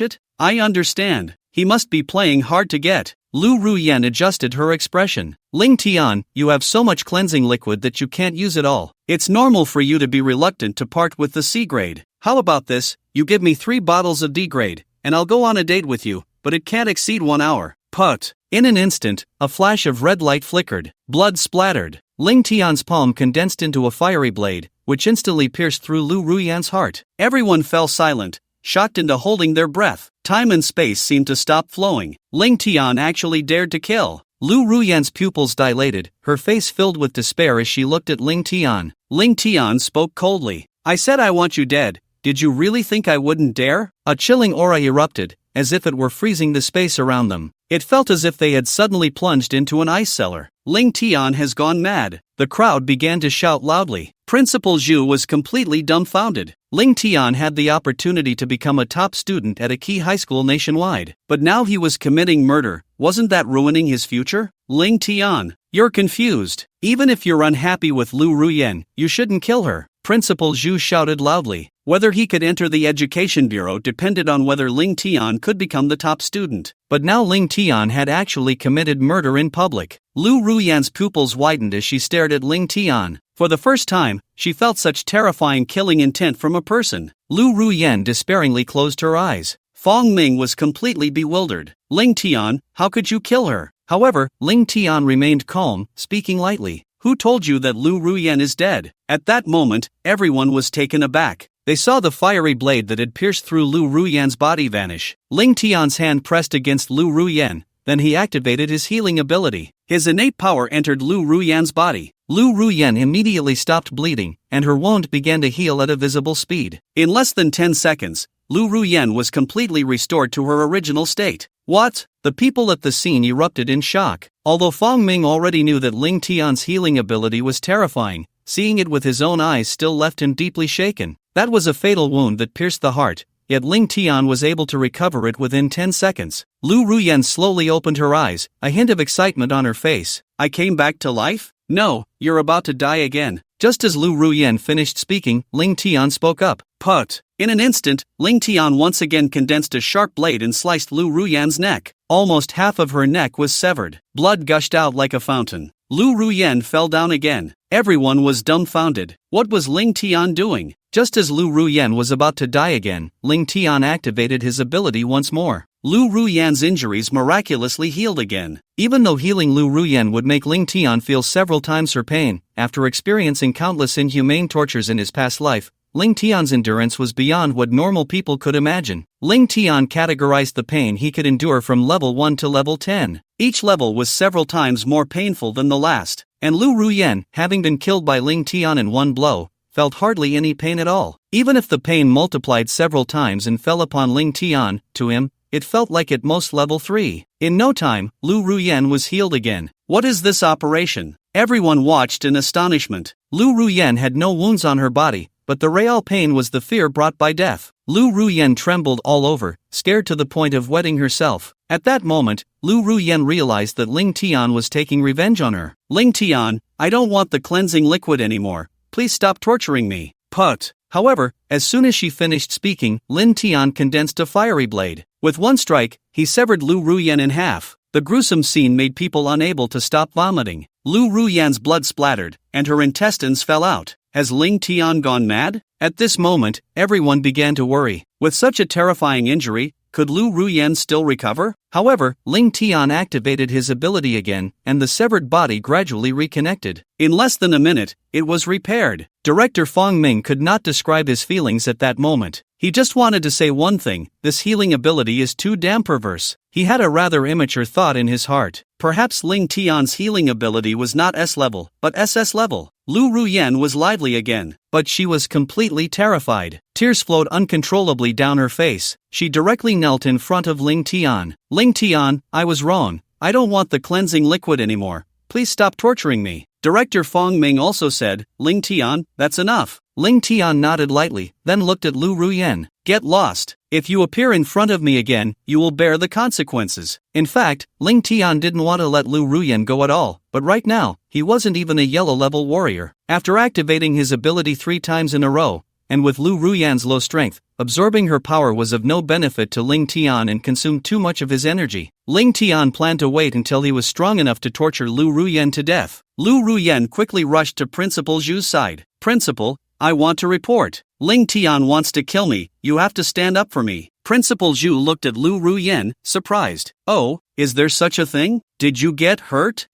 it? I understand. He must be playing hard to get. Lu Ruan adjusted her expression. Ling Tian, you have so much cleansing liquid that you can't use it all. It's normal for you to be reluctant to part with the C-grade. How about this? You give me 3 bottles of D-grade, and I'll go on a date with you, but it can't exceed 1 hour. Put. In an instant, a flash of red light flickered. Blood splattered. Ling Tian's palm condensed into a fiery blade, which instantly pierced through Lu Ruan's heart. Everyone fell silent, shocked into holding their breath. Time and space seemed to stop flowing. Ling Tian actually dared to kill. Lu Ruan's pupils dilated, her face filled with despair as she looked at Ling Tian. Ling Tian spoke coldly. I said I want you dead. Did you really think I wouldn't dare? A chilling aura erupted, as if it were freezing the space around them. It felt as if they had suddenly plunged into an ice cellar. Ling Tian has gone mad. The crowd began to shout loudly. Principal Zhu was completely dumbfounded. Ling Tian had the opportunity to become a top student at a key high school nationwide. But now he was committing murder. Wasn't that ruining his future? Ling Tian, you're confused. Even if you're unhappy with Lu Ruan, you shouldn't kill her. Principal Zhu shouted loudly. Whether he could enter the education bureau depended on whether Ling Tian could become the top student. But now Ling Tian had actually committed murder in public. Lu Ruyan's pupils widened as she stared at Ling Tian. For the first time, she felt such terrifying killing intent from a person. Lu Ruyan despairingly closed her eyes. Fong Ming was completely bewildered. Ling Tian, how could you kill her? However, Ling Tian remained calm, speaking lightly. Who told you that Lu Ruyan is dead? At that moment, everyone was taken aback. They saw the fiery blade that had pierced through Lu Ruyan's body vanish. Ling Tian's hand pressed against Lu Ruyan, then he activated his healing ability. His innate power entered Lu Ruyan's body. Lu Ruyan immediately stopped bleeding, and her wound began to heal at a visible speed. In less than 10 seconds, Lu Ruyan was completely restored to her original state. What? The people at the scene erupted in shock. Although Fong Ming already knew that Ling Tian's healing ability was terrifying, seeing it with his own eyes still left him deeply shaken. That was a fatal wound that pierced the heart, yet Ling Tian was able to recover it within 10 seconds. Lu Ruyan slowly opened her eyes, a hint of excitement on her face. I came back to life? No, you're about to die again. Just as Lu Ruyan finished speaking, Ling Tian spoke up. Put. In an instant, Ling Tian once again condensed a sharp blade and sliced Lu Ruyan's neck. Almost half of her neck was severed. Blood gushed out like a fountain. Lu Ruyan fell down again. Everyone was dumbfounded. What was Ling Tian doing? Just as Lu Ruyan was about to die again, Ling Tian activated his ability once more. Lu Ruyan's injuries miraculously healed again. Even though healing Lu Ruyan would make Ling Tian feel several times her pain, after experiencing countless inhumane tortures in his past life, Ling Tian's endurance was beyond what normal people could imagine. Ling Tian categorized the pain he could endure from level 1 to level 10. Each level was several times more painful than the last, and Lu Ruyan, having been killed by Ling Tian in one blow, felt hardly any pain at all. Even if the pain multiplied several times and fell upon Ling Tian, to him, it felt like at most level 3. In no time, Lu Ruyan was healed again. What is this operation? Everyone watched in astonishment. Lu Ruyan had no wounds on her body, but the real pain was the fear brought by death. Lu Ruyan trembled all over, scared to the point of wetting herself. At that moment, Lu Ruyan realized that Ling Tian was taking revenge on her. Ling Tian, I don't want the cleansing liquid anymore. Please stop torturing me. Put. However, as soon as she finished speaking, Lin Tian condensed a fiery blade. With one strike, he severed Lu Ruyan in half. The gruesome scene made people unable to stop vomiting. Lu Ruyan's blood splattered, and her intestines fell out. Has Ling Tian gone mad? At this moment, everyone began to worry. With such a terrifying injury, Could Lu Ruan still recover? However, Ling Tian activated his ability again, and the severed body gradually reconnected. In less than a minute, it was repaired. Director Fong Ming could not describe his feelings at that moment. He just wanted to say one thing: this healing ability is too damn perverse. He had a rather immature thought in his heart. Perhaps Ling Tian's healing ability was not S-level, but SS level. Lu Ruan was lively again, but she was completely terrified. Tears flowed uncontrollably down her face. She directly knelt in front of Ling Tian. Ling Tian, I was wrong. I don't want the cleansing liquid anymore. Please stop torturing me. Director Fong Ming also said, Ling Tian, that's enough. Ling Tian nodded lightly, then looked at Lu Ruan. Get lost. If you appear in front of me again, you will bear the consequences. In fact, Ling Tian didn't want to let Lu Ruan go at all, but right now, he wasn't even a yellow-level warrior. After activating his ability 3 times in a row, and with Lu Ruyan's low strength, absorbing her power was of no benefit to Ling Tian and consumed too much of his energy. Ling Tian planned to wait until he was strong enough to torture Lu Ruan to death. Lu Ruan quickly rushed to Principal Zhu's side. Principal, I want to report. Ling Tian wants to kill me, you have to stand up for me. Principal Zhu looked at Lu Ruan, surprised. Oh, is there such a thing? Did you get hurt?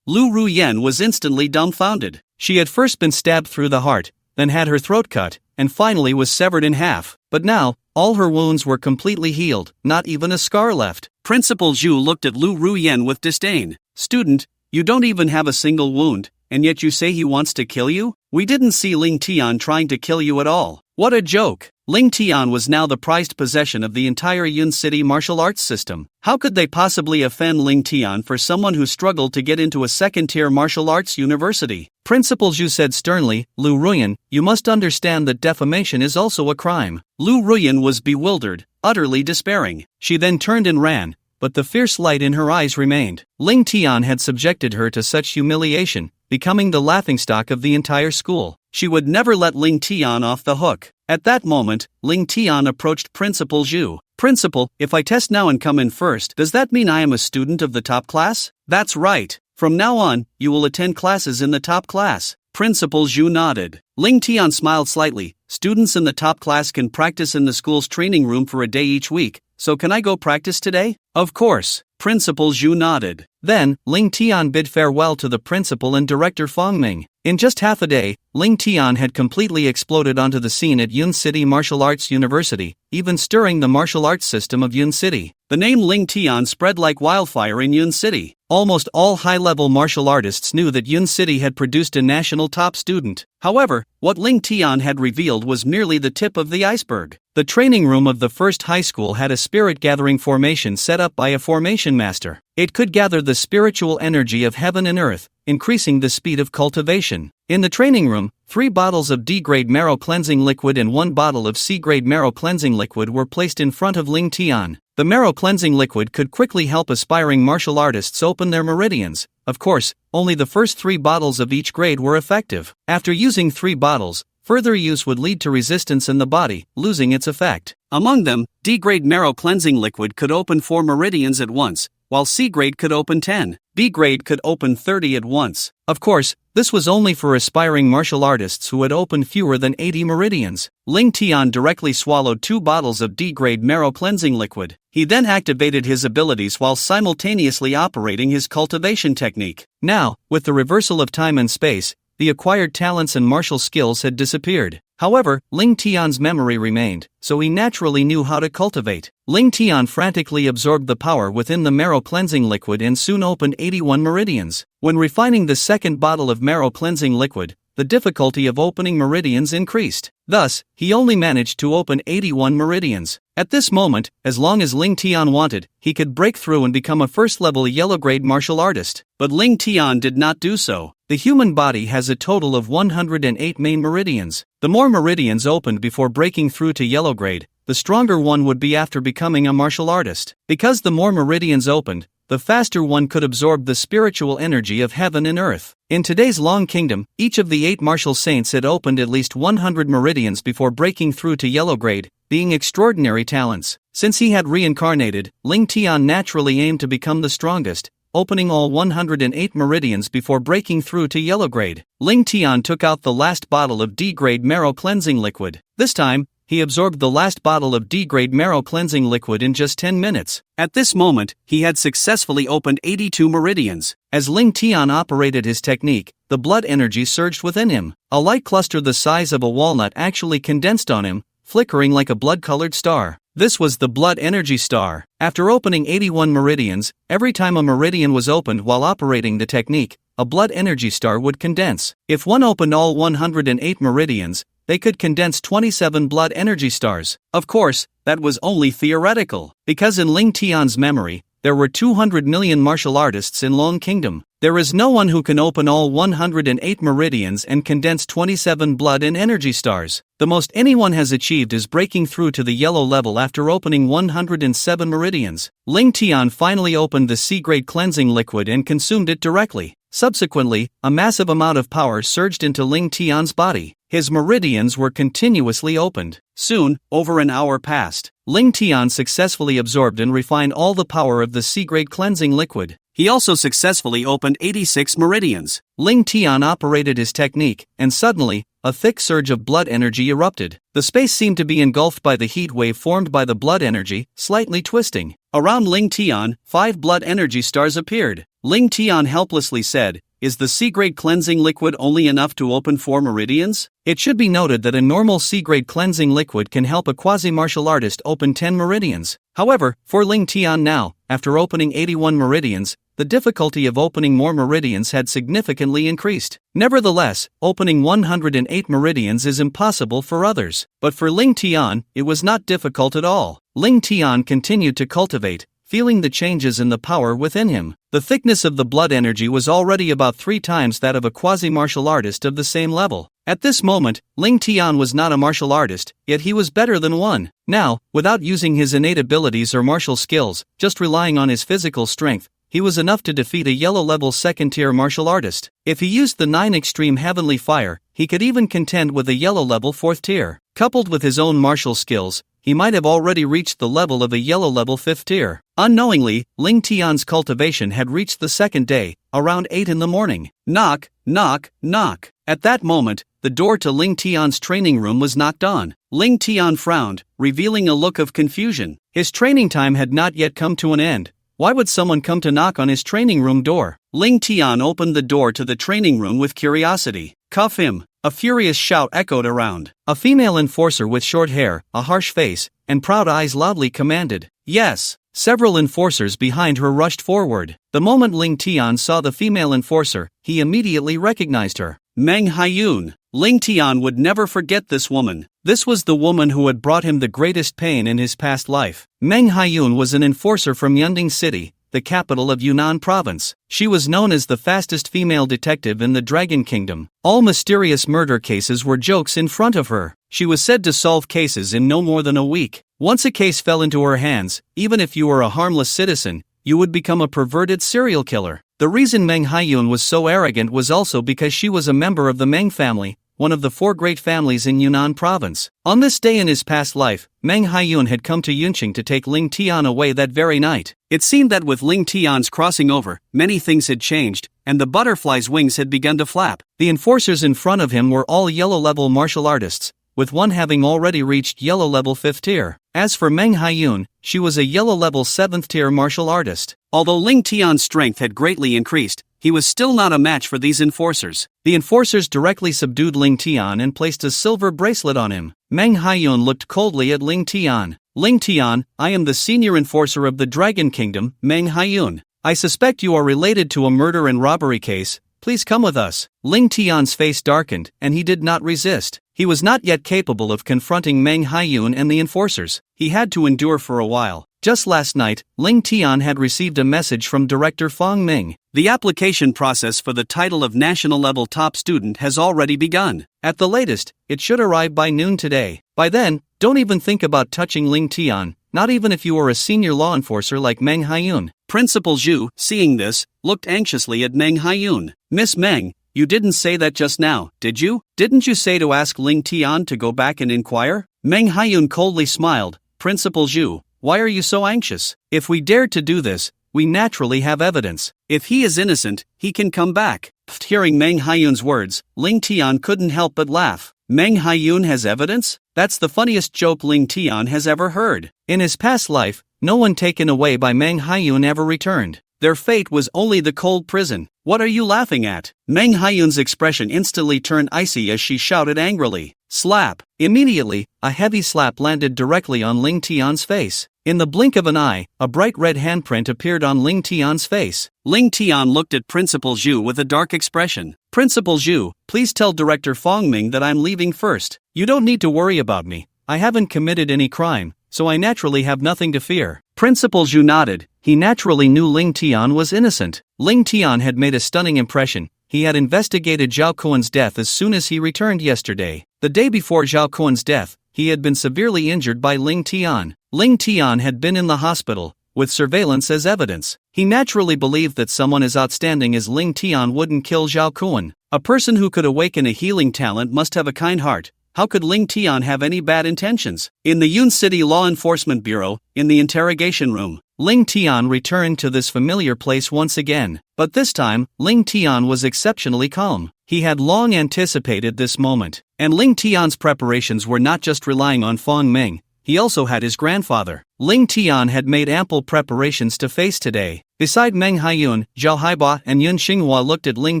Lu Ruan was instantly dumbfounded. She had first been stabbed through the heart, then had her throat cut, and finally was severed in half. But now, all her wounds were completely healed, not even a scar left. Principal Zhu looked at Lu Ruan with disdain. Student, you don't even have a single wound, and yet you say he wants to kill you? We didn't see Ling Tian trying to kill you at all. What a joke! Ling Tian was now the prized possession of the entire Yun City martial arts system. How could they possibly offend Ling Tian for someone who struggled to get into a second-tier martial arts university? Principal Zhu said sternly, Lu Ruan, you must understand that defamation is also a crime. Lu Ruan was bewildered, utterly despairing. She then turned and ran, but the fierce light in her eyes remained. Ling Tian had subjected her to such humiliation, becoming the laughingstock of the entire school. She would never let Ling Tian off the hook. At that moment, Ling Tian approached Principal Zhu. Principal, if I test now and come in first, does that mean I am a student of the top class? That's right. From now on, you will attend classes in the top class. Principal Zhu nodded. Ling Tian smiled slightly. Students in the top class can practice in the school's training room for a day each week, so can I go practice today? Of course. Principal Zhu nodded. Then, Ling Tian bid farewell to the principal and director Fong Ming. In just half a day, Ling Tian had completely exploded onto the scene at Yun City Martial Arts University, even stirring the martial arts system of Yun City. The name Ling Tian spread like wildfire in Yun City. Almost all high-level martial artists knew that Yun City had produced a national top student. However, what Ling Tian had revealed was merely the tip of the iceberg. The training room of the first high school had a spirit-gathering formation set up by a formation master. It could gather the spiritual energy of heaven and earth, increasing the speed of cultivation. In the training room, 3 bottles of D-grade marrow cleansing liquid and 1 bottle of C-grade marrow cleansing liquid were placed in front of Ling Tian. The marrow cleansing liquid could quickly help aspiring martial artists open their meridians. Of course, only the first 3 bottles of each grade were effective. After using 3 bottles, further use would lead to resistance in the body, losing its effect. Among them, D-grade marrow cleansing liquid could open 4 meridians at once, while C-grade could open 10. B-grade could open 30 at once. Of course, this was only for aspiring martial artists who had opened fewer than 80 meridians. Ling Tian directly swallowed 2 bottles of D-grade marrow cleansing liquid. He then activated his abilities while simultaneously operating his cultivation technique. Now, with the reversal of time and space, the acquired talents and martial skills had disappeared. However, Ling Tian's memory remained, so he naturally knew how to cultivate. Ling Tian frantically absorbed the power within the marrow cleansing liquid and soon opened 81 meridians. When refining the second bottle of marrow cleansing liquid, the difficulty of opening meridians increased. Thus, he only managed to open 81 meridians. At this moment, as long as Ling Tian wanted, he could break through and become a first-level yellow-grade martial artist. But Ling Tian did not do so. The human body has a total of 108 main meridians. The more meridians opened before breaking through to yellow grade, the stronger one would be after becoming a martial artist. Because the more meridians opened, the faster one could absorb the spiritual energy of heaven and earth. In today's Long Kingdom, each of the 8 martial saints had opened at least 100 meridians before breaking through to yellow grade, being extraordinary talents. Since he had reincarnated, Ling Tian naturally aimed to become the strongest, opening all 108 meridians before breaking through to yellow grade. Ling Tian took out the last bottle of D-grade marrow cleansing liquid. This time, he absorbed the last bottle of D-grade marrow cleansing liquid in just 10 minutes. At this moment, he had successfully opened 82 meridians. As Ling Tian operated his technique, the blood energy surged within him. A light cluster the size of a walnut actually condensed on him, flickering like a blood-colored star. This was the blood energy star. After opening 81 meridians, every time a meridian was opened while operating the technique, a blood energy star would condense. If one opened all 108 meridians, they could condense 27 blood energy stars. Of course, that was only theoretical, because in Ling Tian's memory, there were 200 million martial artists in Long Kingdom. There is no one who can open all 108 meridians and condense 27 blood and energy stars. The most anyone has achieved is breaking through to the yellow level after opening 107 meridians. Ling Tian finally opened the C-grade cleansing liquid and consumed it directly. Subsequently, a massive amount of power surged into Ling Tian's body. His meridians were continuously opened. Soon, over an hour passed. Ling Tian successfully absorbed and refined all the power of the C-grade cleansing liquid. He also successfully opened 86 meridians. Ling Tian operated his technique, and suddenly, a thick surge of blood energy erupted. The space seemed to be engulfed by the heat wave formed by the blood energy, slightly twisting. Around Ling Tian, 5 blood energy stars appeared. Ling Tian helplessly said, "Is the C-grade cleansing liquid only enough to open 4 meridians?" It should be noted that a normal C-grade cleansing liquid can help a quasi-martial artist open 10 meridians. However, for Ling Tian now, after opening 81 meridians, the difficulty of opening more meridians had significantly increased. Nevertheless, opening 108 meridians is impossible for others. But for Ling Tian, it was not difficult at all. Ling Tian continued to cultivate, feeling the changes in the power within him. The thickness of the blood energy was already about 3 times that of a quasi-martial artist of the same level. At this moment, Ling Tian was not a martial artist, yet he was better than one. Now, without using his innate abilities or martial skills, just relying on his physical strength, he was enough to defeat a yellow-level second-tier martial artist. If he used the 9 extreme heavenly fire, he could even contend with a yellow-level 4th tier. Coupled with his own martial skills, he might have already reached the level of a yellow-level 5th tier. Unknowingly, Ling Tian's cultivation had reached the 2nd day, around 8 in the morning. Knock, knock, knock. At that moment, the door to Ling Tian's training room was knocked on. Ling Tian frowned, revealing a look of confusion. His training time had not yet come to an end. Why would someone come to knock on his training room door? Ling Tian opened the door to the training room with curiosity. "Cuff him!" A furious shout echoed around. A female enforcer with short hair, a harsh face, and proud eyes loudly commanded, "Yes!" Several enforcers behind her rushed forward. The moment Ling Tian saw the female enforcer, he immediately recognized her. Meng Haiyun. Ling Tian would never forget this woman. This was the woman who had brought him the greatest pain in his past life. Meng Haiyun was an enforcer from Yunding City, the capital of Yunnan province. She was known as the fastest female detective in the Dragon Kingdom. All mysterious murder cases were jokes in front of her. She was said to solve cases in no more than a week. Once a case fell into her hands, even if you were a harmless citizen, you would become a perverted serial killer. The reason Meng Haiyun was so arrogant was also because she was a member of the Meng family, one of the 4 great families in Yunnan province. On this day in his past life, Meng Haiyun had come to Yunqing to take Ling Tian away that very night. It seemed that with Ling Tian's crossing over, many things had changed, and the butterfly's wings had begun to flap. The enforcers in front of him were all yellow-level martial artists, with one having already reached yellow-level 5th tier. As for Meng Haiyun, she was a yellow-level 7th tier martial artist. Although Ling Tian's strength had greatly increased, he was still not a match for these enforcers. The enforcers directly subdued Ling Tian and placed a silver bracelet on him. Meng Haiyun looked coldly at Ling Tian. "Ling Tian, I am the senior enforcer of the Dragon Kingdom, Meng Haiyun. I suspect you are related to a murder and robbery case. Please come with us." Ling Tian's face darkened, and he did not resist. He was not yet capable of confronting Meng Haiyun and the enforcers. He had to endure for a while. Just last night, Ling Tian had received a message from Director Fang Ming. The application process for the title of national-level top student has already begun. At the latest, it should arrive by noon today. By then, don't even think about touching Ling Tian, not even if you are a senior law enforcer like Meng Haiyun. Principal Zhu, seeing this, looked anxiously at Meng Haiyun. "Miss Meng, you didn't say that just now, did you? Didn't you say to ask Ling Tian to go back and inquire?" Meng Haiyun coldly smiled. "Principal Zhu, why are you so anxious? If we dared to do this, we naturally have evidence. If he is innocent, he can come back." Hearing Meng Haiyun's words, Ling Tian couldn't help but laugh. "Meng Haiyun has evidence? That's the funniest joke Ling Tian has ever heard. In his past life, no one taken away by Meng Haiyun ever returned. Their fate was only the cold prison. What are you laughing at? Meng Haiyun's expression instantly turned icy as she shouted angrily. Slap! Immediately, a heavy slap landed directly on Ling Tian's face. In the blink of an eye, a bright red handprint appeared on Ling Tian's face. Ling Tian looked at Principal Zhu with a dark expression. Principal Zhu, please tell Director Fong Ming that I'm leaving first. You don't need to worry about me. I haven't committed any crime, so I naturally have nothing to fear. Principal Zhu nodded. He naturally knew Ling Tian was innocent. Ling Tian had made a stunning impression. He had investigated Zhao Cohen's death as soon as he returned yesterday. The day before Zhao Cohen's death, he had been severely injured by Ling Tian. Ling Tian had been in the hospital, with surveillance as evidence. He naturally believed that someone as outstanding as Ling Tian wouldn't kill Zhao Cohen. A person who could awaken a healing talent must have a kind heart. How could Ling Tian have any bad intentions? In the Yun City Law Enforcement Bureau, in the interrogation room, Ling Tian returned to this familiar place once again. But this time, Ling Tian was exceptionally calm. He had long anticipated this moment. And Ling Tian's preparations were not just relying on Fong Ming. He also had his grandfather. Ling Tian had made ample preparations to face today. Beside Meng Haiyun, Zhao Haiba and Yun Xinghua looked at Ling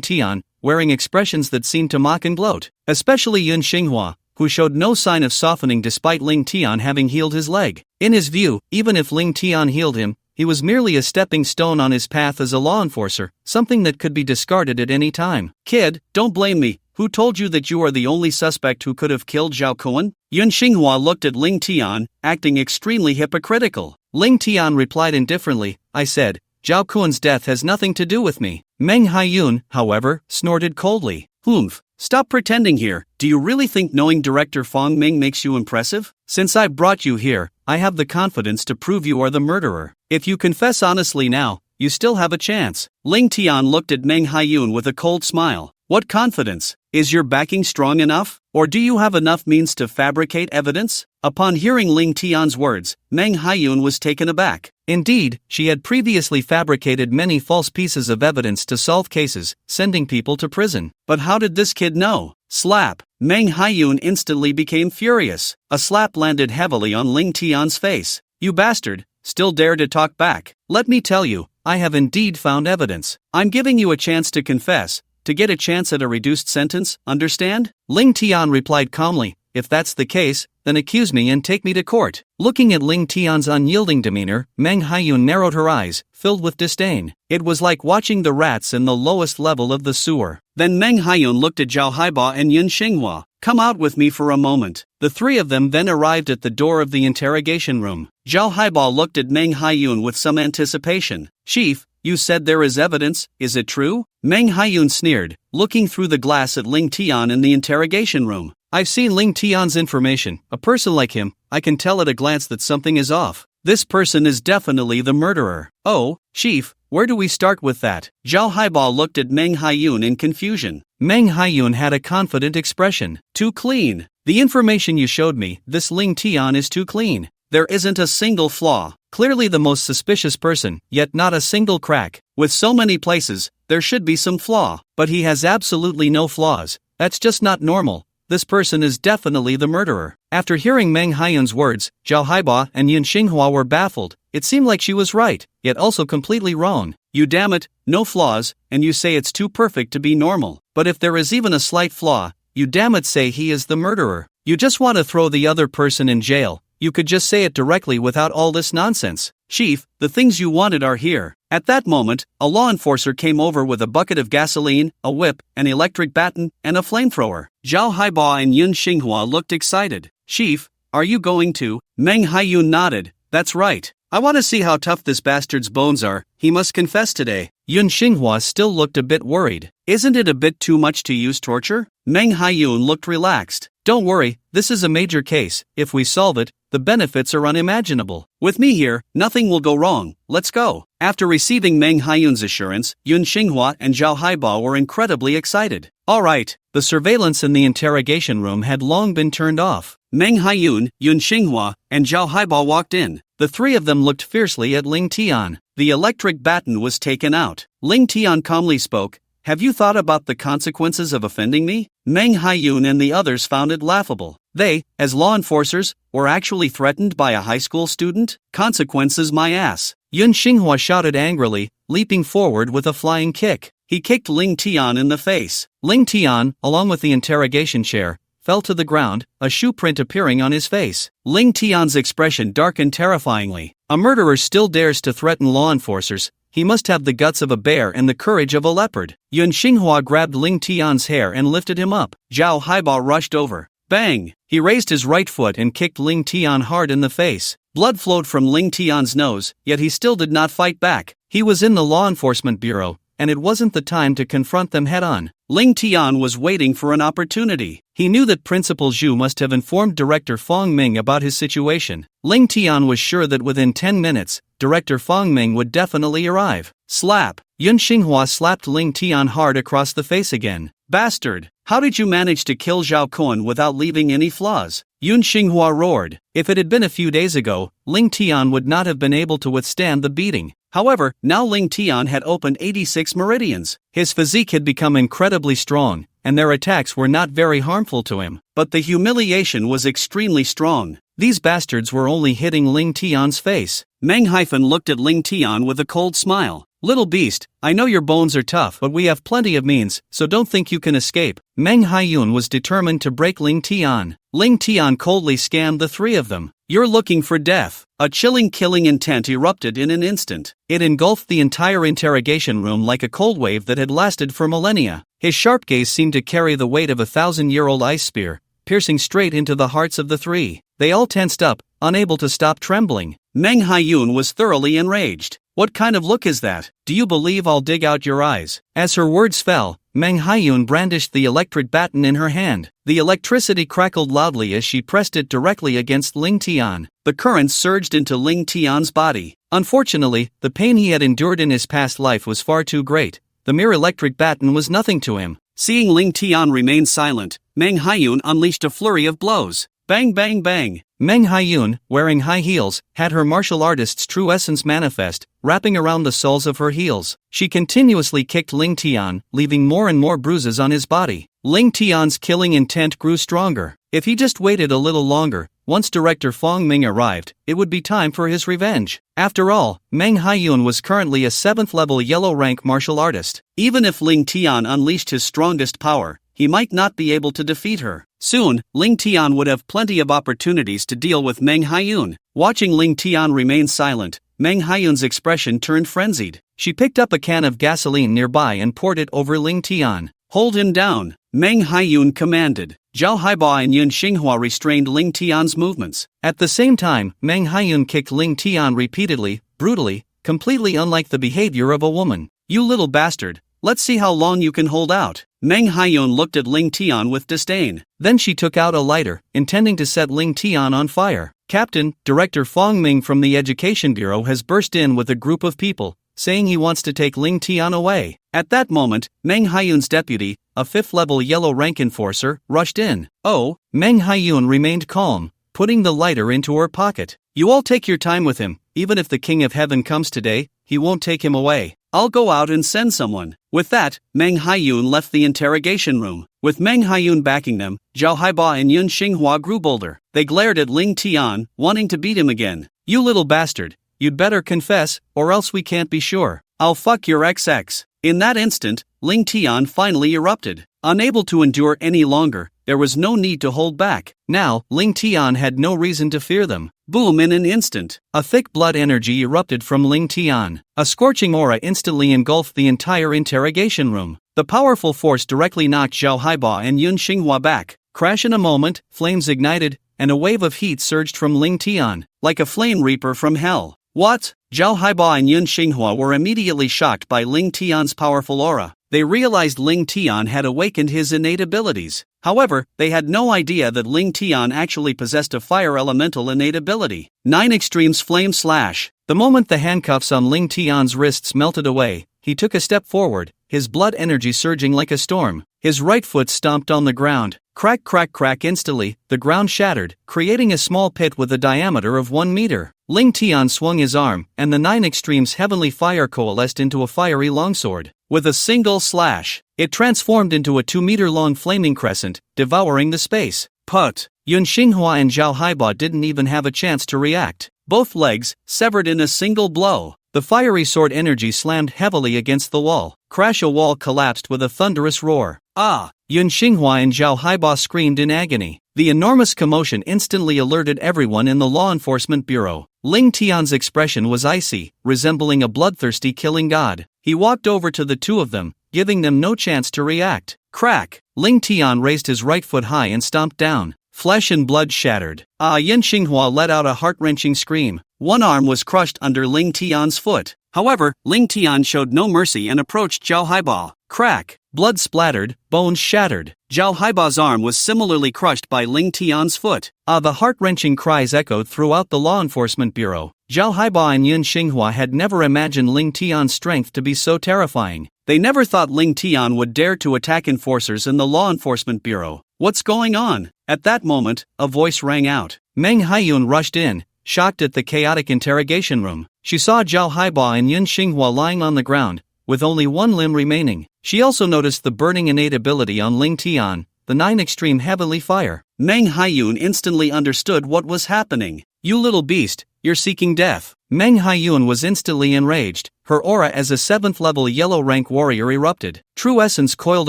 Tian, wearing expressions that seemed to mock and gloat. Especially Yun Xinghua, who showed no sign of softening despite Ling Tian having healed his leg. In his view, even if Ling Tian healed him, he was merely a stepping stone on his path as a law enforcer, something that could be discarded at any time. Kid, don't blame me. Who told you that you are the only suspect who could have killed Zhao Cohen? Yun Xinghua looked at Ling Tian, acting extremely hypocritical. Ling Tian replied indifferently, I said, Zhao Cohen's death has nothing to do with me. Meng Haiyun, however, snorted coldly. Humph. Stop pretending here. Do you really think knowing Director Fong Ming makes you impressive? Since I brought you here, I have the confidence to prove you are the murderer. If you confess honestly now, you still have a chance. Ling Tian looked at Meng Haiyun with a cold smile. What confidence? Is your backing strong enough? Or do you have enough means to fabricate evidence? Upon hearing Ling Tian's words, Meng Haiyun was taken aback. Indeed, she had previously fabricated many false pieces of evidence to solve cases, sending people to prison. But how did this kid know? Slap! Meng Haiyun instantly became furious. A slap landed heavily on Ling Tian's face. You bastard! Still dare to talk back? Let me tell you, I have indeed found evidence. I'm giving you a chance to confess, to get a chance at a reduced sentence, understand? Ling Tian replied calmly, if that's the case, then accuse me and take me to court. Looking at Ling Tian's unyielding demeanor, Meng Haiyun narrowed her eyes, filled with disdain. It was like watching the rats in the lowest level of the sewer. Then Meng Haiyun looked at Zhao Haiba and Yun Xinghua. Come out with me for a moment. The three of them then arrived at the door of the interrogation room. Zhao Haiba looked at Meng Haiyun with some anticipation. Chief, you said there is evidence, is it true? Meng Haiyun sneered, looking through the glass at Ling Tian in the interrogation room. I've seen Ling Tian's information. A person like him, I can tell at a glance that something is off. This person is definitely the murderer. Oh, Chief, where do we start with that? Zhao Haiba looked at Meng Haiyun in confusion. Meng Haiyun had a confident expression. Too clean. The information you showed me, this Ling Tian is too clean. There isn't a single flaw. Clearly the most suspicious person, yet not a single crack. With so many places, there should be some flaw. But he has absolutely no flaws. That's just not normal. This person is definitely the murderer. After hearing Meng Haiyun's words, Zhao Haiba and Yun Xinghua were baffled. It seemed like she was right, yet also completely wrong. You damn it, no flaws, and you say it's too perfect to be normal. But if there is even a slight flaw, you damn it say he is the murderer. You just want to throw the other person in jail. You could just say it directly without all this nonsense. Chief, the things you wanted are here. At that moment, a law enforcer came over with a bucket of gasoline, a whip, an electric baton, and a flamethrower. Zhao Haiba and Yun Xinghua looked excited. Chief, are you going to? Meng Haiyun nodded. That's right. I want to see how tough this bastard's bones are. He must confess today. Yun Xinghua still looked a bit worried. Isn't it a bit too much to use torture? Meng Haiyun looked relaxed. Don't worry, this is a major case. If we solve it, the benefits are unimaginable. With me here, nothing will go wrong. Let's go. After receiving Meng Haiyun's assurance, Yun Xinghua and Zhao Haiba were incredibly excited. All right, the surveillance in the interrogation room had long been turned off. Meng Haiyun, Yun Xinghua, and Zhao Haiba walked in. The three of them looked fiercely at Ling Tian. The electric baton was taken out. Ling Tian calmly spoke. Have you thought about the consequences of offending me? Meng Haiyun and the others found it laughable. They, as law enforcers, were actually threatened by a high school student? Consequences my ass. Yun Xinghua shouted angrily, leaping forward with a flying kick. He kicked Ling Tian in the face. Ling Tian, along with the interrogation chair, fell to the ground, a shoe print appearing on his face. Ling Tian's expression darkened terrifyingly. A murderer still dares to threaten law enforcers. He must have the guts of a bear and the courage of a leopard. Yun Xinghua grabbed Ling Tian's hair and lifted him up. Zhao Haiba rushed over. Bang! He raised his right foot and kicked Ling Tian hard in the face. Blood flowed from Ling Tian's nose, yet he still did not fight back. He was in the law enforcement bureau, and it wasn't the time to confront them head-on. Ling Tian was waiting for an opportunity. He knew that Principal Zhu must have informed Director Fong Ming about his situation. Ling Tian was sure that within 10 minutes, Director Fong Ming would definitely arrive. Slap! Yun Xinghua slapped Ling Tian hard across the face again. Bastard! How did you manage to kill Zhao Cohen without leaving any flaws? Yun Xinghua roared. If it had been a few days ago, Ling Tian would not have been able to withstand the beating. However, now Ling Tian had opened 86 meridians. His physique had become incredibly strong, and their attacks were not very harmful to him. But the humiliation was extremely strong. These bastards were only hitting Ling Tian's face. Mang looked at Ling Tian with a cold smile. Little beast, I know your bones are tough, but we have plenty of means, so don't think you can escape. Meng Haiyun was determined to break Ling Tian. Ling Tian coldly scanned the three of them. You're looking for death. A chilling killing intent erupted in an instant. It engulfed the entire interrogation room like a cold wave that had lasted for millennia. His sharp gaze seemed to carry the weight of a 1,000-year-old ice spear, piercing straight into the hearts of the three. They all tensed up, unable to stop trembling. Meng Haiyun was thoroughly enraged. What kind of look is that? Do you believe I'll dig out your eyes? As her words fell, Meng Haiyun brandished the electric baton in her hand. The electricity crackled loudly as she pressed it directly against Ling Tian. The currents surged into Ling Tian's body. Unfortunately, the pain he had endured in his past life was far too great. The mere electric baton was nothing to him. Seeing Ling Tian remain silent, Meng Haiyun unleashed a flurry of blows. Bang bang bang! Meng Haiyun, wearing high heels, had her martial artist's true essence manifest, wrapping around the soles of her heels. She continuously kicked Ling Tian, leaving more and more bruises on his body. Ling Tian's killing intent grew stronger. If he just waited a little longer, once Director Fong Ming arrived, it would be time for his revenge. After all, Meng Haiyun was currently a 7th-level yellow-rank martial artist. Even if Ling Tian unleashed his strongest power, he might not be able to defeat her. Soon, Ling Tian would have plenty of opportunities to deal with Meng Haiyun. Watching Ling Tian remain silent, Meng Haiyun's expression turned frenzied. She picked up a can of gasoline nearby and poured it over Ling Tian. Hold him down, Meng Haiyun commanded. Zhao Haiba and Yun Xinghua restrained Ling Tian's movements. At the same time, Meng Haiyun kicked Ling Tian repeatedly, brutally, completely unlike the behavior of a woman. You little bastard, let's see how long you can hold out. Meng Haiyun looked at Ling Tian with disdain. Then she took out a lighter, intending to set Ling Tian on fire. Captain, Director Fong Ming from the Education Bureau has burst in with a group of people, saying he wants to take Ling Tian away. At that moment, Meng Haiyun's deputy, a 5th-level yellow-rank enforcer, rushed in. Oh, Meng Haiyun remained calm, putting the lighter into her pocket. You all take your time with him. Even if the King of Heaven comes today, he won't take him away. I'll go out and send someone. With that, Meng Haiyun left the interrogation room. With Meng Haiyun backing them, Zhao Haiba and Yun Xinghua grew bolder. They glared at Ling Tian, wanting to beat him again. You little bastard, you'd better confess, or else we can't be sure. I'll fuck your XX. In that instant, Ling Tian finally erupted. Unable to endure any longer, there was no need to hold back. Now, Ling Tian had no reason to fear them. Boom! In an instant, a thick blood energy erupted from Ling Tian. A scorching aura instantly engulfed the entire interrogation room. The powerful force directly knocked Zhao Haiba and Yun Xinghua back. Crash in a moment, flames ignited, and a wave of heat surged from Ling Tian, like a flame reaper from hell. What? Zhao Haiba and Yun Xinghua were immediately shocked by Ling Tian's powerful aura. They realized Ling Tian had awakened his innate abilities. However, they had no idea that Ling Tian actually possessed a fire elemental innate ability. 9 Extremes Flame Slash. The moment the handcuffs on Ling Tian's wrists melted away, he took a step forward, his blood energy surging like a storm. His right foot stomped on the ground. Crack crack crack! Instantly, the ground shattered, creating a small pit with a diameter of 1 meter. Ling Tian swung his arm, and the 9 Extremes heavenly fire coalesced into a fiery longsword. With a single slash, it transformed into a 2-meter-long flaming crescent, devouring the space. Kaput! Yun Xinghua and Zhao Haiba didn't even have a chance to react. Both legs, severed in a single blow. The fiery sword energy slammed heavily against the wall. Crash! A wall collapsed with a thunderous roar. Ah! Yun Xinghua and Zhao Haiba screamed in agony. The enormous commotion instantly alerted everyone in the law enforcement bureau. Ling Tian's expression was icy, resembling a bloodthirsty killing god. He walked over to the two of them, giving them no chance to react. Crack! Ling Tian raised his right foot high and stomped down. Flesh and blood shattered. Yun Xinghua let out a heart-wrenching scream. One arm was crushed under Ling Tian's foot. However, Ling Tian showed no mercy and approached Zhao Haiba. Crack! Blood splattered, bones shattered. Zhao Haiba's arm was similarly crushed by Ling Tian's foot. The heart-wrenching cries echoed throughout the law enforcement bureau. Zhao Haiba and Yun Xinghua had never imagined Ling Tian's strength to be so terrifying. They never thought Ling Tian would dare to attack enforcers in the law enforcement bureau. What's going on? At that moment, a voice rang out. Meng Haiyun rushed in, shocked at the chaotic interrogation room. She saw Zhao Haiba and Yun Xinghua lying on the ground, with only one limb remaining. She also noticed the burning innate ability on Ling Tian, the 9 extreme heavenly fire. Meng Haiyun instantly understood what was happening. You little beast, you're seeking death. Meng Haiyun was instantly enraged. Her aura as a 7th level yellow rank warrior erupted. True essence coiled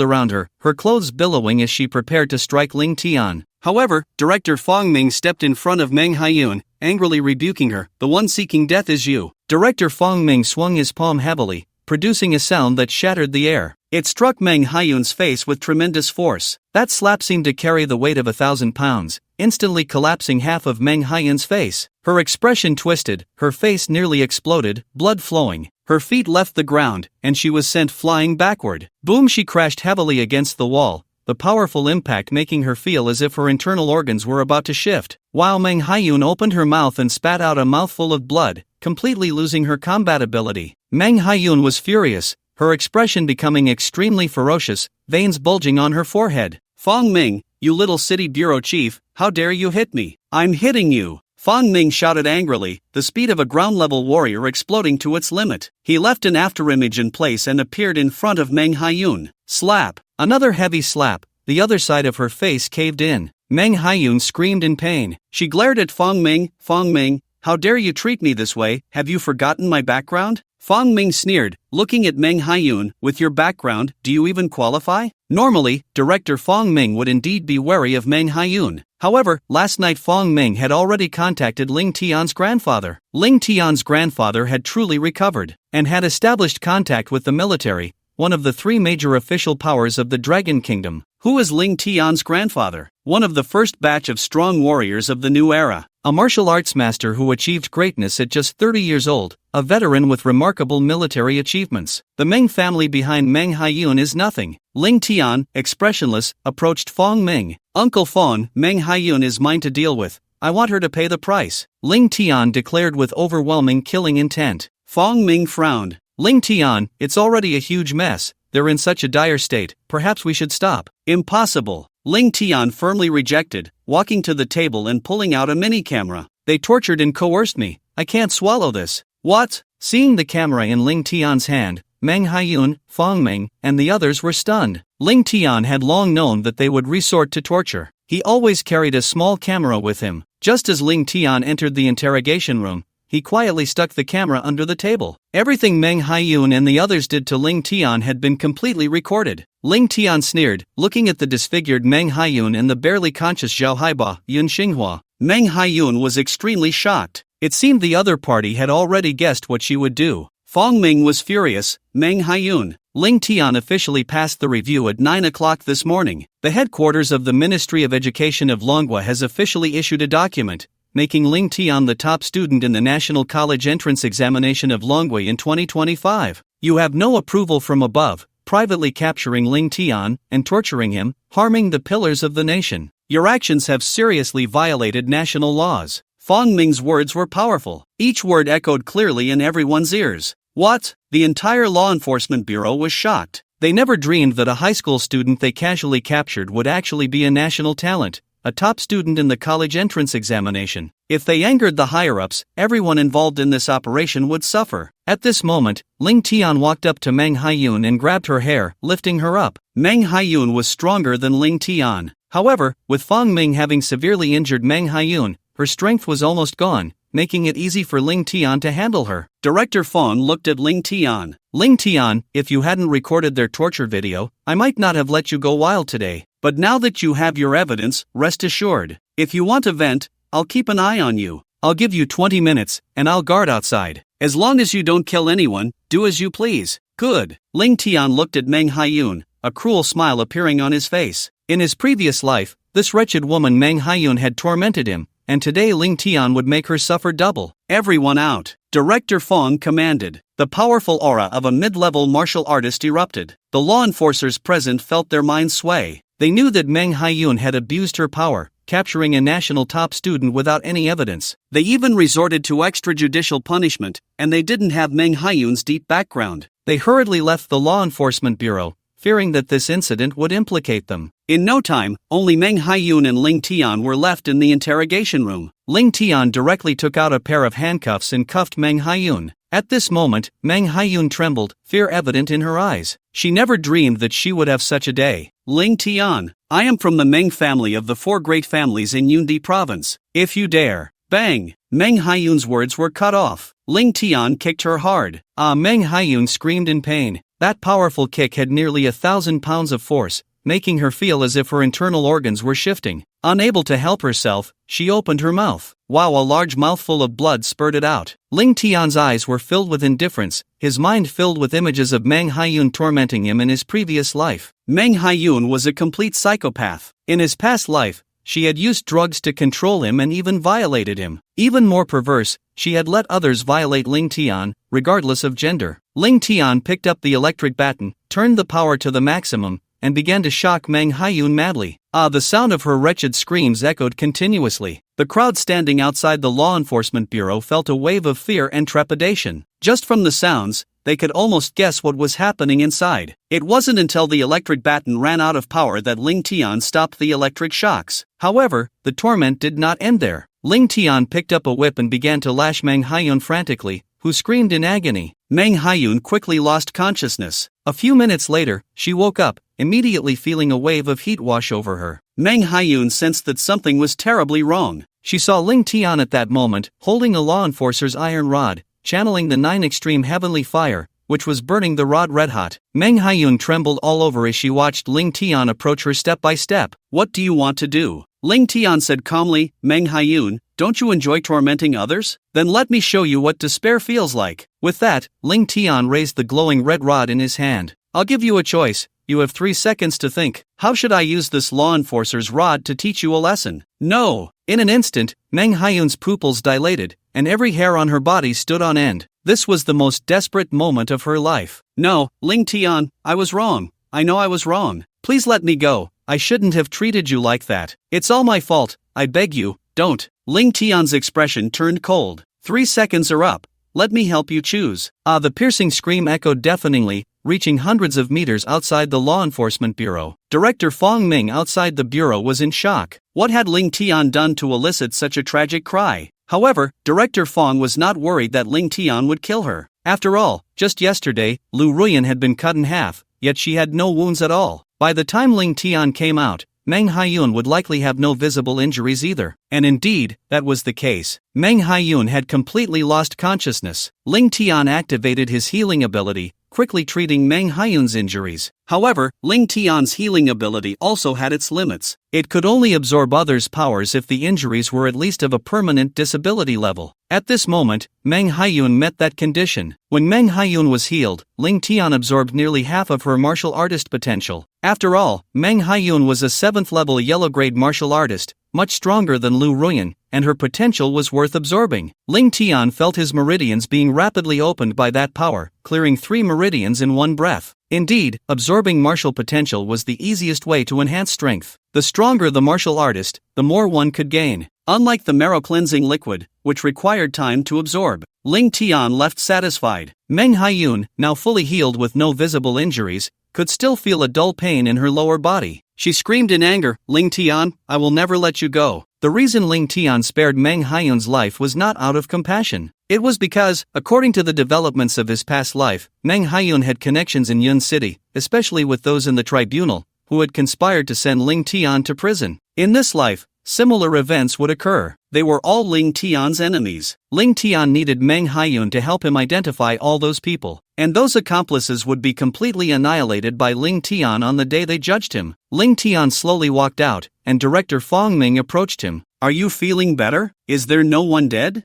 around her, her clothes billowing as she prepared to strike Ling Tian. However, Director Fong Ming stepped in front of Meng Haiyun, angrily rebuking her. The one seeking death is you. Director Fong Ming swung his palm heavily, producing a sound that shattered the air. It struck Meng Haiyun's face with tremendous force. That slap seemed to carry the weight of 1,000 pounds, instantly collapsing half of Meng Haiyun's face. Her expression twisted, her face nearly exploded, blood flowing. Her feet left the ground, and she was sent flying backward. Boom! She crashed heavily against the wall, the powerful impact making her feel as if her internal organs were about to shift. While Meng Haiyun opened her mouth and spat out a mouthful of blood, completely losing her combat ability. Meng Haiyun was furious, her expression becoming extremely ferocious, veins bulging on her forehead. Fong Ming, you little city bureau chief, how dare you hit me? I'm hitting you! Fong Ming shouted angrily, the speed of a ground-level warrior exploding to its limit. He left an afterimage in place and appeared in front of Meng Haiyun. Slap! Another heavy slap, the other side of her face caved in. Meng Haiyun screamed in pain. She glared at Fong Ming, how dare you treat me this way, have you forgotten my background? Fong Ming sneered, looking at Meng Haiyun, with your background, do you even qualify? Normally, Director Fong Ming would indeed be wary of Meng Haiyun. However, last night Fong Ming had already contacted Ling Tian's grandfather. Ling Tian's grandfather had truly recovered, and had established contact with the military, one of the 3 major official powers of the Dragon Kingdom. Who is Ling Tian's grandfather? One of the first batch of strong warriors of the new era. A martial arts master who achieved greatness at just 30 years old, a veteran with remarkable military achievements. The Meng family behind Meng Haiyun is nothing. Ling Tian, expressionless, approached Fong Ming. Uncle Fong, Meng Haiyun is mine to deal with. I want her to pay the price. Ling Tian declared with overwhelming killing intent. Fong Ming frowned. Ling Tian, it's already a huge mess. They're in such a dire state, perhaps we should stop. Impossible. Ling Tian firmly rejected, walking to the table and pulling out a mini-camera. They tortured and coerced me. I can't swallow this. What? Seeing the camera in Ling Tian's hand, Meng Haiyun, Fong Ming, and the others were stunned. Ling Tian had long known that they would resort to torture. He always carried a small camera with him. Just as Ling Tian entered the interrogation room, he quietly stuck the camera under the table. Everything Meng Haiyun and the others did to Ling Tian had been completely recorded. Ling Tian sneered, looking at the disfigured Meng Haiyun and the barely conscious Zhao Haiba, Yun Xinghua. Meng Haiyun was extremely shocked. It seemed the other party had already guessed what she would do. Fong Ming was furious. Meng Haiyun. Ling Tian officially passed the review at 9 o'clock this morning. The headquarters of the Ministry of Education of Manhwa has officially issued a document, making Ling Tian the top student in the National College Entrance Examination of Manhwa in 2025. You have no approval from above, privately capturing Ling Tian and torturing him, harming the pillars of the nation. Your actions have seriously violated national laws. Fong Ming's words were powerful. Each word echoed clearly in everyone's ears. What? The entire law enforcement bureau was shocked. They never dreamed that a high school student they casually captured would actually be a national talent, a top student in the college entrance examination. If they angered the higher-ups, everyone involved in this operation would suffer. At this moment, Ling Tian walked up to Meng Haiyun and grabbed her hair, lifting her up. Meng Haiyun was stronger than Ling Tian. However, with Fong Ming having severely injured Meng Haiyun, her strength was almost gone, making it easy for Ling Tian to handle her. Director Fong looked at Ling Tian. Ling Tian, if you hadn't recorded their torture video, I might not have let you go wild today. But now that you have your evidence, rest assured. If you want to vent, I'll keep an eye on you. I'll give you 20 minutes, and I'll guard outside. As long as you don't kill anyone, do as you please. Good. Ling Tian looked at Meng Haiyun, a cruel smile appearing on his face. In his previous life, this wretched woman Meng Haiyun had tormented him, and today Ling Tian would make her suffer double. Everyone out. Director Fong commanded. The powerful aura of a mid-level martial artist erupted. The law enforcers present felt their minds sway. They knew that Meng Haiyun had abused her power, capturing a national top student without any evidence. They even resorted to extrajudicial punishment, and they didn't have Meng Haiyun's deep background. They hurriedly left the law enforcement bureau, fearing that this incident would implicate them. In no time, only Meng Haiyun and Ling Tian were left in the interrogation room. Ling Tian directly took out a pair of handcuffs and cuffed Meng Haiyun. At this moment, Meng Haiyun trembled, fear evident in her eyes. She never dreamed that she would have such a day. Ling Tian, I am from the Meng family of the 4 great families in Yunde province. If you dare. Bang! Meng Haiyun's words were cut off. Ling Tian kicked her hard. Meng Haiyun screamed in pain. That powerful kick had nearly 1,000 pounds of force, making her feel as if her internal organs were shifting. Unable to help herself, she opened her mouth. Wow, a large mouthful of blood spurted out. Ling Tian's eyes were filled with indifference, his mind filled with images of Meng Haiyun tormenting him in his previous life. Meng Haiyun was a complete psychopath. In his past life, she had used drugs to control him and even violated him. Even more perverse, she had let others violate Ling Tian, regardless of gender. Ling Tian picked up the electric baton, turned the power to the maximum, and began to shock Meng Haiyun madly. The sound of her wretched screams echoed continuously. The crowd standing outside the law enforcement bureau felt a wave of fear and trepidation. Just from the sounds, they could almost guess what was happening inside. It wasn't until the electric baton ran out of power that Ling Tian stopped the electric shocks. However, the torment did not end there. Ling Tian picked up a whip and began to lash Meng Haiyun frantically, who screamed in agony. Meng Haiyun quickly lost consciousness. A few minutes later, she woke up, immediately feeling a wave of heat wash over her. Meng Haiyun sensed that something was terribly wrong. She saw Ling Tian at that moment, holding a law enforcer's iron rod, channeling the 9 extreme heavenly fire, which was burning the rod red hot. Meng Haiyun trembled all over as she watched Ling Tian approach her step by step. What do you want to do? Ling Tian said calmly, Meng Haiyun, don't you enjoy tormenting others? Then let me show you what despair feels like. With that, Ling Tian raised the glowing red rod in his hand. I'll give you a choice. You have 3 seconds to think. How should I use this law enforcer's rod to teach you a lesson? No! In an instant, Meng Haiyun's pupils dilated, and every hair on her body stood on end. This was the most desperate moment of her life. No, Ling Tian, I was wrong. I know I was wrong. Please let me go. I shouldn't have treated you like that. It's all my fault. I beg you, don't. Ling Tian's expression turned cold. 3 seconds are up. Let me help you choose. The piercing scream echoed deafeningly, reaching hundreds of meters outside the law enforcement bureau. Director Fong Ming outside the bureau was in shock. What had Ling Tian done to elicit such a tragic cry? However, Director Fong was not worried that Ling Tian would kill her. After all, just yesterday, Lu Ruan had been cut in half, yet she had no wounds at all. By the time Ling Tian came out, Meng Haiyun would likely have no visible injuries either. And indeed, that was the case. Meng Haiyun had completely lost consciousness. Ling Tian activated his healing ability, quickly treating Meng Haiyun's injuries. However, Ling Tian's healing ability also had its limits. It could only absorb others' powers if the injuries were at least of a permanent disability level. At this moment, Meng Haiyun met that condition. When Meng Haiyun was healed, Ling Tian absorbed nearly half of her martial artist potential. After all, Meng Haiyun was a 7th-level yellow-grade martial artist, much stronger than Lu Ruan, and her potential was worth absorbing. Ling Tian felt his meridians being rapidly opened by that power, clearing 3 meridians in one breath. Indeed, absorbing martial potential was the easiest way to enhance strength. The stronger the martial artist, the more one could gain. Unlike the marrow-cleansing liquid, which required time to absorb, Ling Tian left satisfied. Meng Haiyun, now fully healed with no visible injuries, could still feel a dull pain in her lower body. She screamed in anger, Ling Tian, I will never let you go. The reason Ling Tian spared Meng Haiyun's life was not out of compassion. It was because, according to the developments of his past life, Meng Haiyun had connections in Yun City, especially with those in the tribunal, who had conspired to send Ling Tian to prison. In this life, similar events would occur. They were all Ling Tian's enemies. Ling Tian needed Meng Haiyun to help him identify all those people, and those accomplices would be completely annihilated by Ling Tian on the day they judged him. Ling Tian slowly walked out, and director Fong Ming approached him. "Are you feeling better? Is there no one dead?"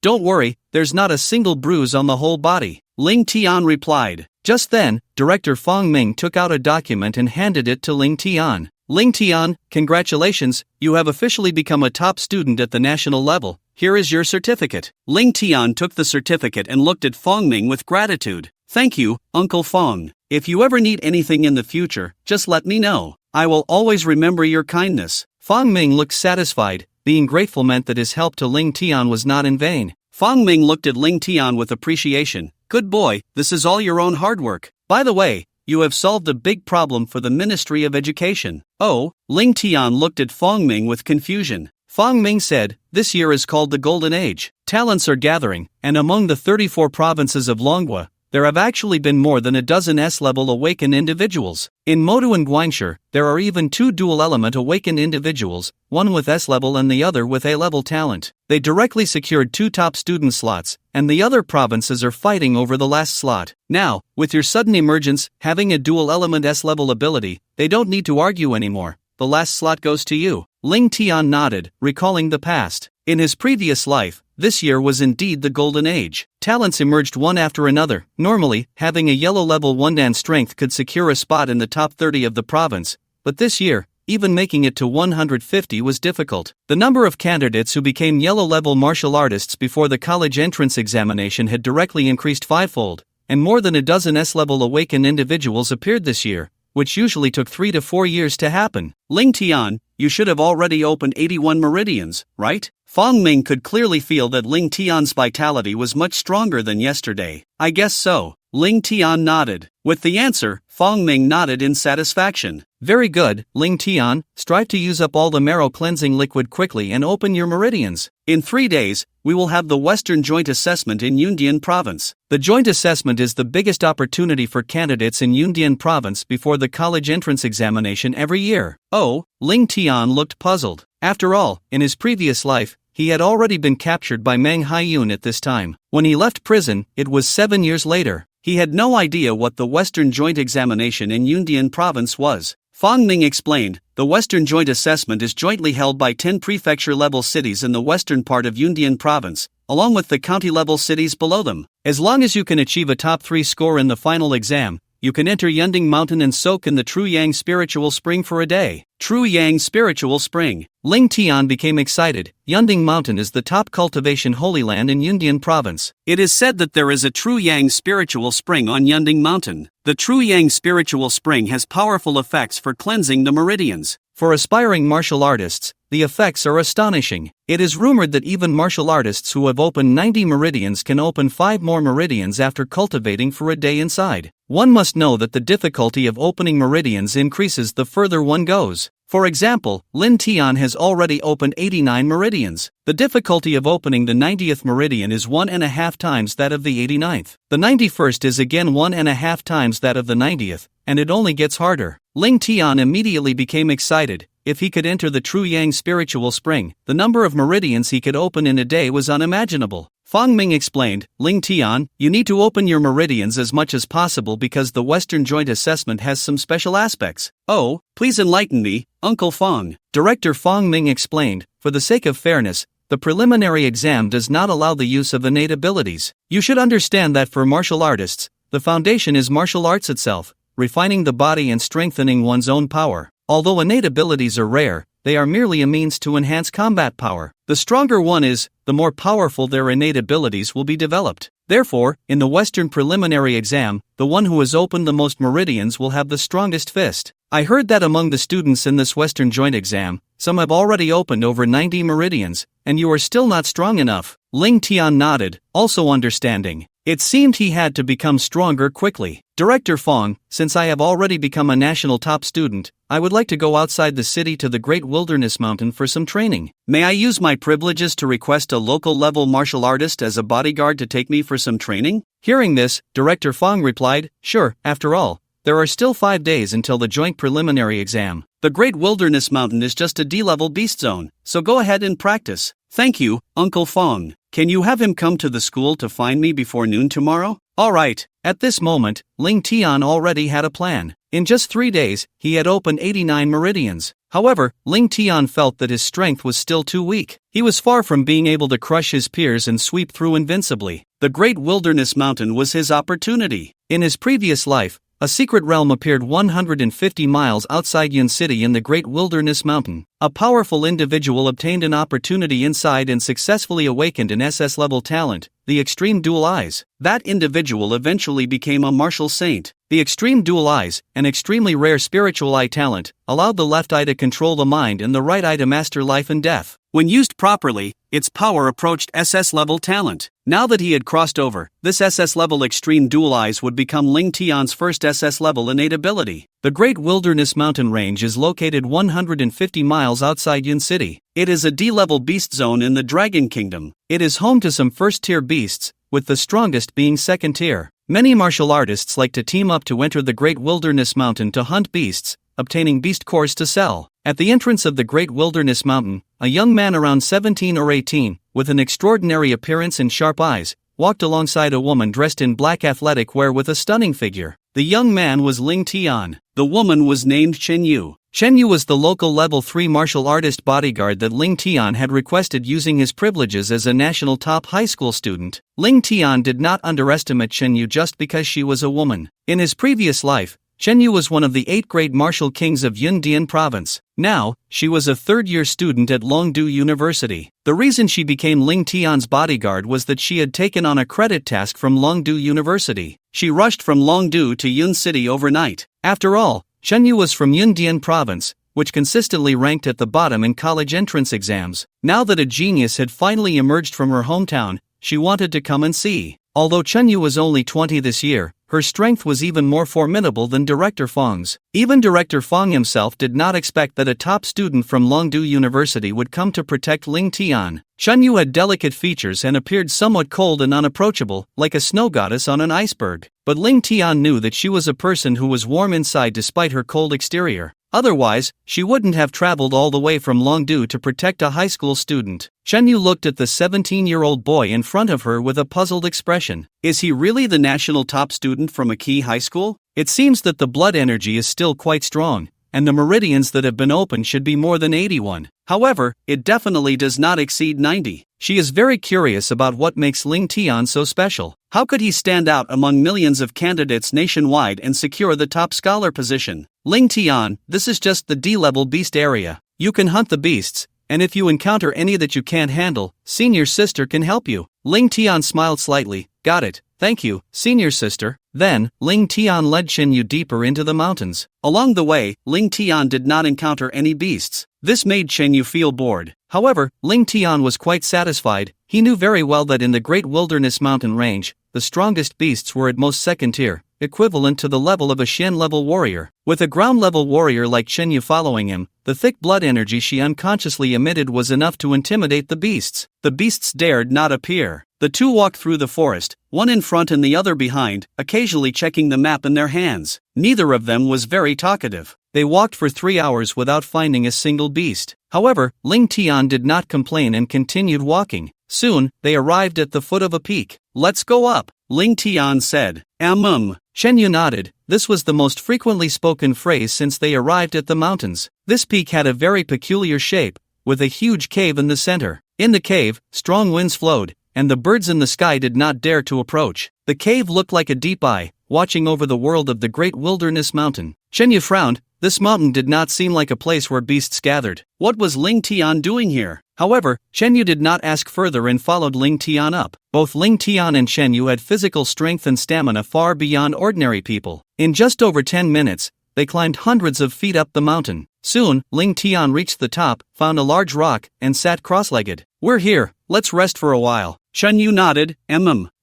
Don't worry, there's not a single bruise on the whole body," Ling Tian replied. Just then, director Fong Ming took out a document and handed it to Ling Tian. "Ling Tian, congratulations, you have officially become a top student at the national level. Here is your certificate." Ling Tian took the certificate and looked at Fong Ming with gratitude. "Thank you, Uncle Fong. If you ever need anything in the future, just let me know. I will always remember your kindness." Fong Ming looked satisfied. Being grateful meant that his help to Ling Tian was not in vain. Fong Ming looked at Ling Tian with appreciation. "Good boy, this is all your own hard work. By the way, you have solved a big problem for the Ministry of Education." "Oh?" Ling Tian looked at Fong Ming with confusion. Fong Ming said, "This year is called the Golden Age. Talents are gathering, and among the 34 provinces of Longwa, there have actually been more than a dozen S-level awakened individuals. In Modu and Guangshi, there are even 2 dual-element awakened individuals, one with S-level and the other with A-level talent. They directly secured 2 top student slots, and the other provinces are fighting over the last slot. Now, with your sudden emergence, having a dual-element S-level ability, they don't need to argue anymore. The last slot goes to you." Ling Tian nodded, recalling the past. In his previous life, this year was indeed the Golden Age. Talents emerged one after another. Normally, having a yellow level 1 dan strength could secure a spot in the top 30 of the province, but this year, even making it to 150 was difficult. The number of candidates who became yellow level martial artists before the college entrance examination had directly increased 5-fold, and more than a dozen S-level awakened individuals appeared this year, which usually took 3 to 4 years to happen. "Ling Tian, you should have already opened 81 meridians, right?" Fong Ming could clearly feel that Ling Tian's vitality was much stronger than yesterday. "I guess so." Ling Tian nodded. With the answer, Fong Ming nodded in satisfaction. "Very good, Ling Tian, strive to use up all the marrow cleansing liquid quickly and open your meridians. In 3 days, we will have the Western Joint Assessment in Yundian Province. The Joint Assessment is the biggest opportunity for candidates in Yundian Province before the college entrance examination every year." "Oh?" Ling Tian looked puzzled. After all, in his previous life, he had already been captured by Meng Haiyun at this time. When he left prison, it was 7 years later. He had no idea what the Western Joint Examination in Yundian Province was. Fong Ming explained, "The Western Joint Assessment is jointly held by 10 prefecture-level cities in the western part of Yundian Province, along with the county-level cities below them. As long as you can achieve a top 3 score in the final exam, you can enter Yunding Mountain and soak in the True Yang Spiritual Spring for a day." True Yang Spiritual Spring. Ling Tian became excited. Yunding Mountain is the top cultivation holy land in Yundian Province. It is said that there is a True Yang Spiritual Spring on Yunding Mountain. The True Yang Spiritual Spring has powerful effects for cleansing the meridians. For aspiring martial artists, the effects are astonishing. It is rumored that even martial artists who have opened 90 meridians can open 5 more meridians after cultivating for a day inside. One must know that the difficulty of opening meridians increases the further one goes. For example, Lin Tian has already opened 89 meridians. The difficulty of opening the 90th meridian is 1.5 times that of the 89th. The 91st is again 1.5 times that of the 90th, and it only gets harder. Ling Tian immediately became excited. If he could enter the True Yang Spiritual Spring, the number of meridians he could open in a day was unimaginable. Fong Ming explained, "Ling Tian, you need to open your meridians as much as possible because the Western Joint Assessment has some special aspects." "Oh, please enlighten me, Uncle Fong." Director Fong Ming explained, "For the sake of fairness, the preliminary exam does not allow the use of innate abilities. You should understand that for martial artists, the foundation is martial arts itself, refining the body and strengthening one's own power. Although innate abilities are rare, they are merely a means to enhance combat power. The stronger one is, the more powerful their innate abilities will be developed. Therefore, in the Western preliminary exam, the one who has opened the most meridians will have the strongest fist. I heard that among the students in this Western Joint exam, some have already opened over 90 meridians, and you are still not strong enough." Ling Tian nodded, also understanding. It seemed he had to become stronger quickly. "Director Fong, since I have already become a national top student, I would like to go outside the city to the Great Wilderness Mountain for some training. May I use my privileges to request a local level martial artist as a bodyguard to take me for some training?" Hearing this, Director Fong replied, "Sure, after all, there are still 5 days until the joint preliminary exam. The Great Wilderness Mountain is just a D-level beast zone, so go ahead and practice. Thank you, Uncle Fong. Can you have him come to the school to find me before noon tomorrow? Alright. At this moment, Ling Tian already had a plan. In just 3 days, he had opened 89 meridians. However, Ling Tian felt that his strength was still too weak. He was far from being able to crush his peers and sweep through invincibly. The Great Wilderness Mountain was his opportunity. In his previous life, a secret realm appeared 150 miles outside Yun City in the Great Wilderness Mountain. A powerful individual obtained an opportunity inside and successfully awakened an SS-level talent, the Extreme Dual Eyes. That individual eventually became a martial saint. The Extreme Dual Eyes, an extremely rare spiritual eye talent, allowed the left eye to control the mind and the right eye to master life and death. When used properly, its power approached SS-level talent. Now that he had crossed over, this SS-level Extreme Dual Eyes would become Ling Tian's first SS-level innate ability. The Great Wilderness Mountain Range is located 150 miles outside Yun City. It is a D-level beast zone in the Dragon Kingdom. It is home to some first-tier beasts, with the strongest being second-tier. Many martial artists like to team up to enter the Great Wilderness Mountain to hunt beasts, obtaining beast cores to sell. At the entrance of the Great Wilderness Mountain, a young man around 17 or 18, with an extraordinary appearance and sharp eyes, walked alongside a woman dressed in black athletic wear with a stunning figure. The young man was Ling Tian. The woman was named Chen Yu. Chen Yu was the local level 3 martial artist bodyguard that Ling Tian had requested using his privileges as a national top high school student. Ling Tian did not underestimate Chen Yu just because she was a woman. In his previous life, Chen Yu was one of the 8 great martial kings of Yundian province. Now, she was a third-year student at Longdu University. The reason she became Ling Tian's bodyguard was that she had taken on a credit task from Longdu University. She rushed from Longdu to Yun City overnight. After all, Chen Yu was from Yundian province, which consistently ranked at the bottom in college entrance exams. Now that a genius had finally emerged from her hometown, she wanted to come and see. Although Chen Yu was only 20 this year, her strength was even more formidable than Director Fong's. Even Director Fong himself did not expect that a top student from Longdu University would come to protect Ling Tian. Chen Yu had delicate features and appeared somewhat cold and unapproachable, like a snow goddess on an iceberg. But Ling Tian knew that she was a person who was warm inside despite her cold exterior. Otherwise, she wouldn't have traveled all the way from Longdu to protect a high school student. Chen Yu looked at the 17-year-old boy in front of her with a puzzled expression. Is he really the national top student from a key high school? It seems that the blood energy is still quite strong, and the meridians that have been opened should be more than 81. However, it definitely does not exceed 90. She is very curious about what makes Ling Tian so special. How could he stand out among millions of candidates nationwide and secure the top scholar position? Ling Tian, this is just the D-level beast area. You can hunt the beasts, and if you encounter any that you can't handle, senior sister can help you. Ling Tian smiled slightly. Got it, thank you, senior sister. Then, Ling Tian led Chen Yu deeper into the mountains. Along the way, Ling Tian did not encounter any beasts. This made Chen Yu feel bored. However, Ling Tian was quite satisfied. He knew very well that in the Great Wilderness Mountain Range, the strongest beasts were at most second tier, equivalent to the level of a Shen-level warrior. With a ground-level warrior like Chen Yu following him, the thick blood energy she unconsciously emitted was enough to intimidate the beasts. The beasts dared not appear. The two walked through the forest, one in front and the other behind, occasionally checking the map in their hands. Neither of them was very talkative. They walked for 3 hours without finding a single beast. However, Ling Tian did not complain and continued walking. Soon, they arrived at the foot of a peak. Let's go up, Ling Tian said. Chen Yu nodded. This was the most frequently spoken phrase since they arrived at the mountains. This peak had a very peculiar shape, with a huge cave in the center. In the cave, strong winds flowed, and the birds in the sky did not dare to approach. The cave looked like a deep eye, watching over the world of the Great Wilderness Mountain. Chen Yu frowned. This mountain did not seem like a place where beasts gathered. What was Ling Tian doing here? However, Chen Yu did not ask further and followed Ling Tian up. Both Ling Tian and Chen Yu had physical strength and stamina far beyond ordinary people. In just over 10 minutes, they climbed hundreds of feet up the mountain. Soon, Ling Tian reached the top, found a large rock, and sat cross-legged. We're here, let's rest for a while. Chen Yu nodded,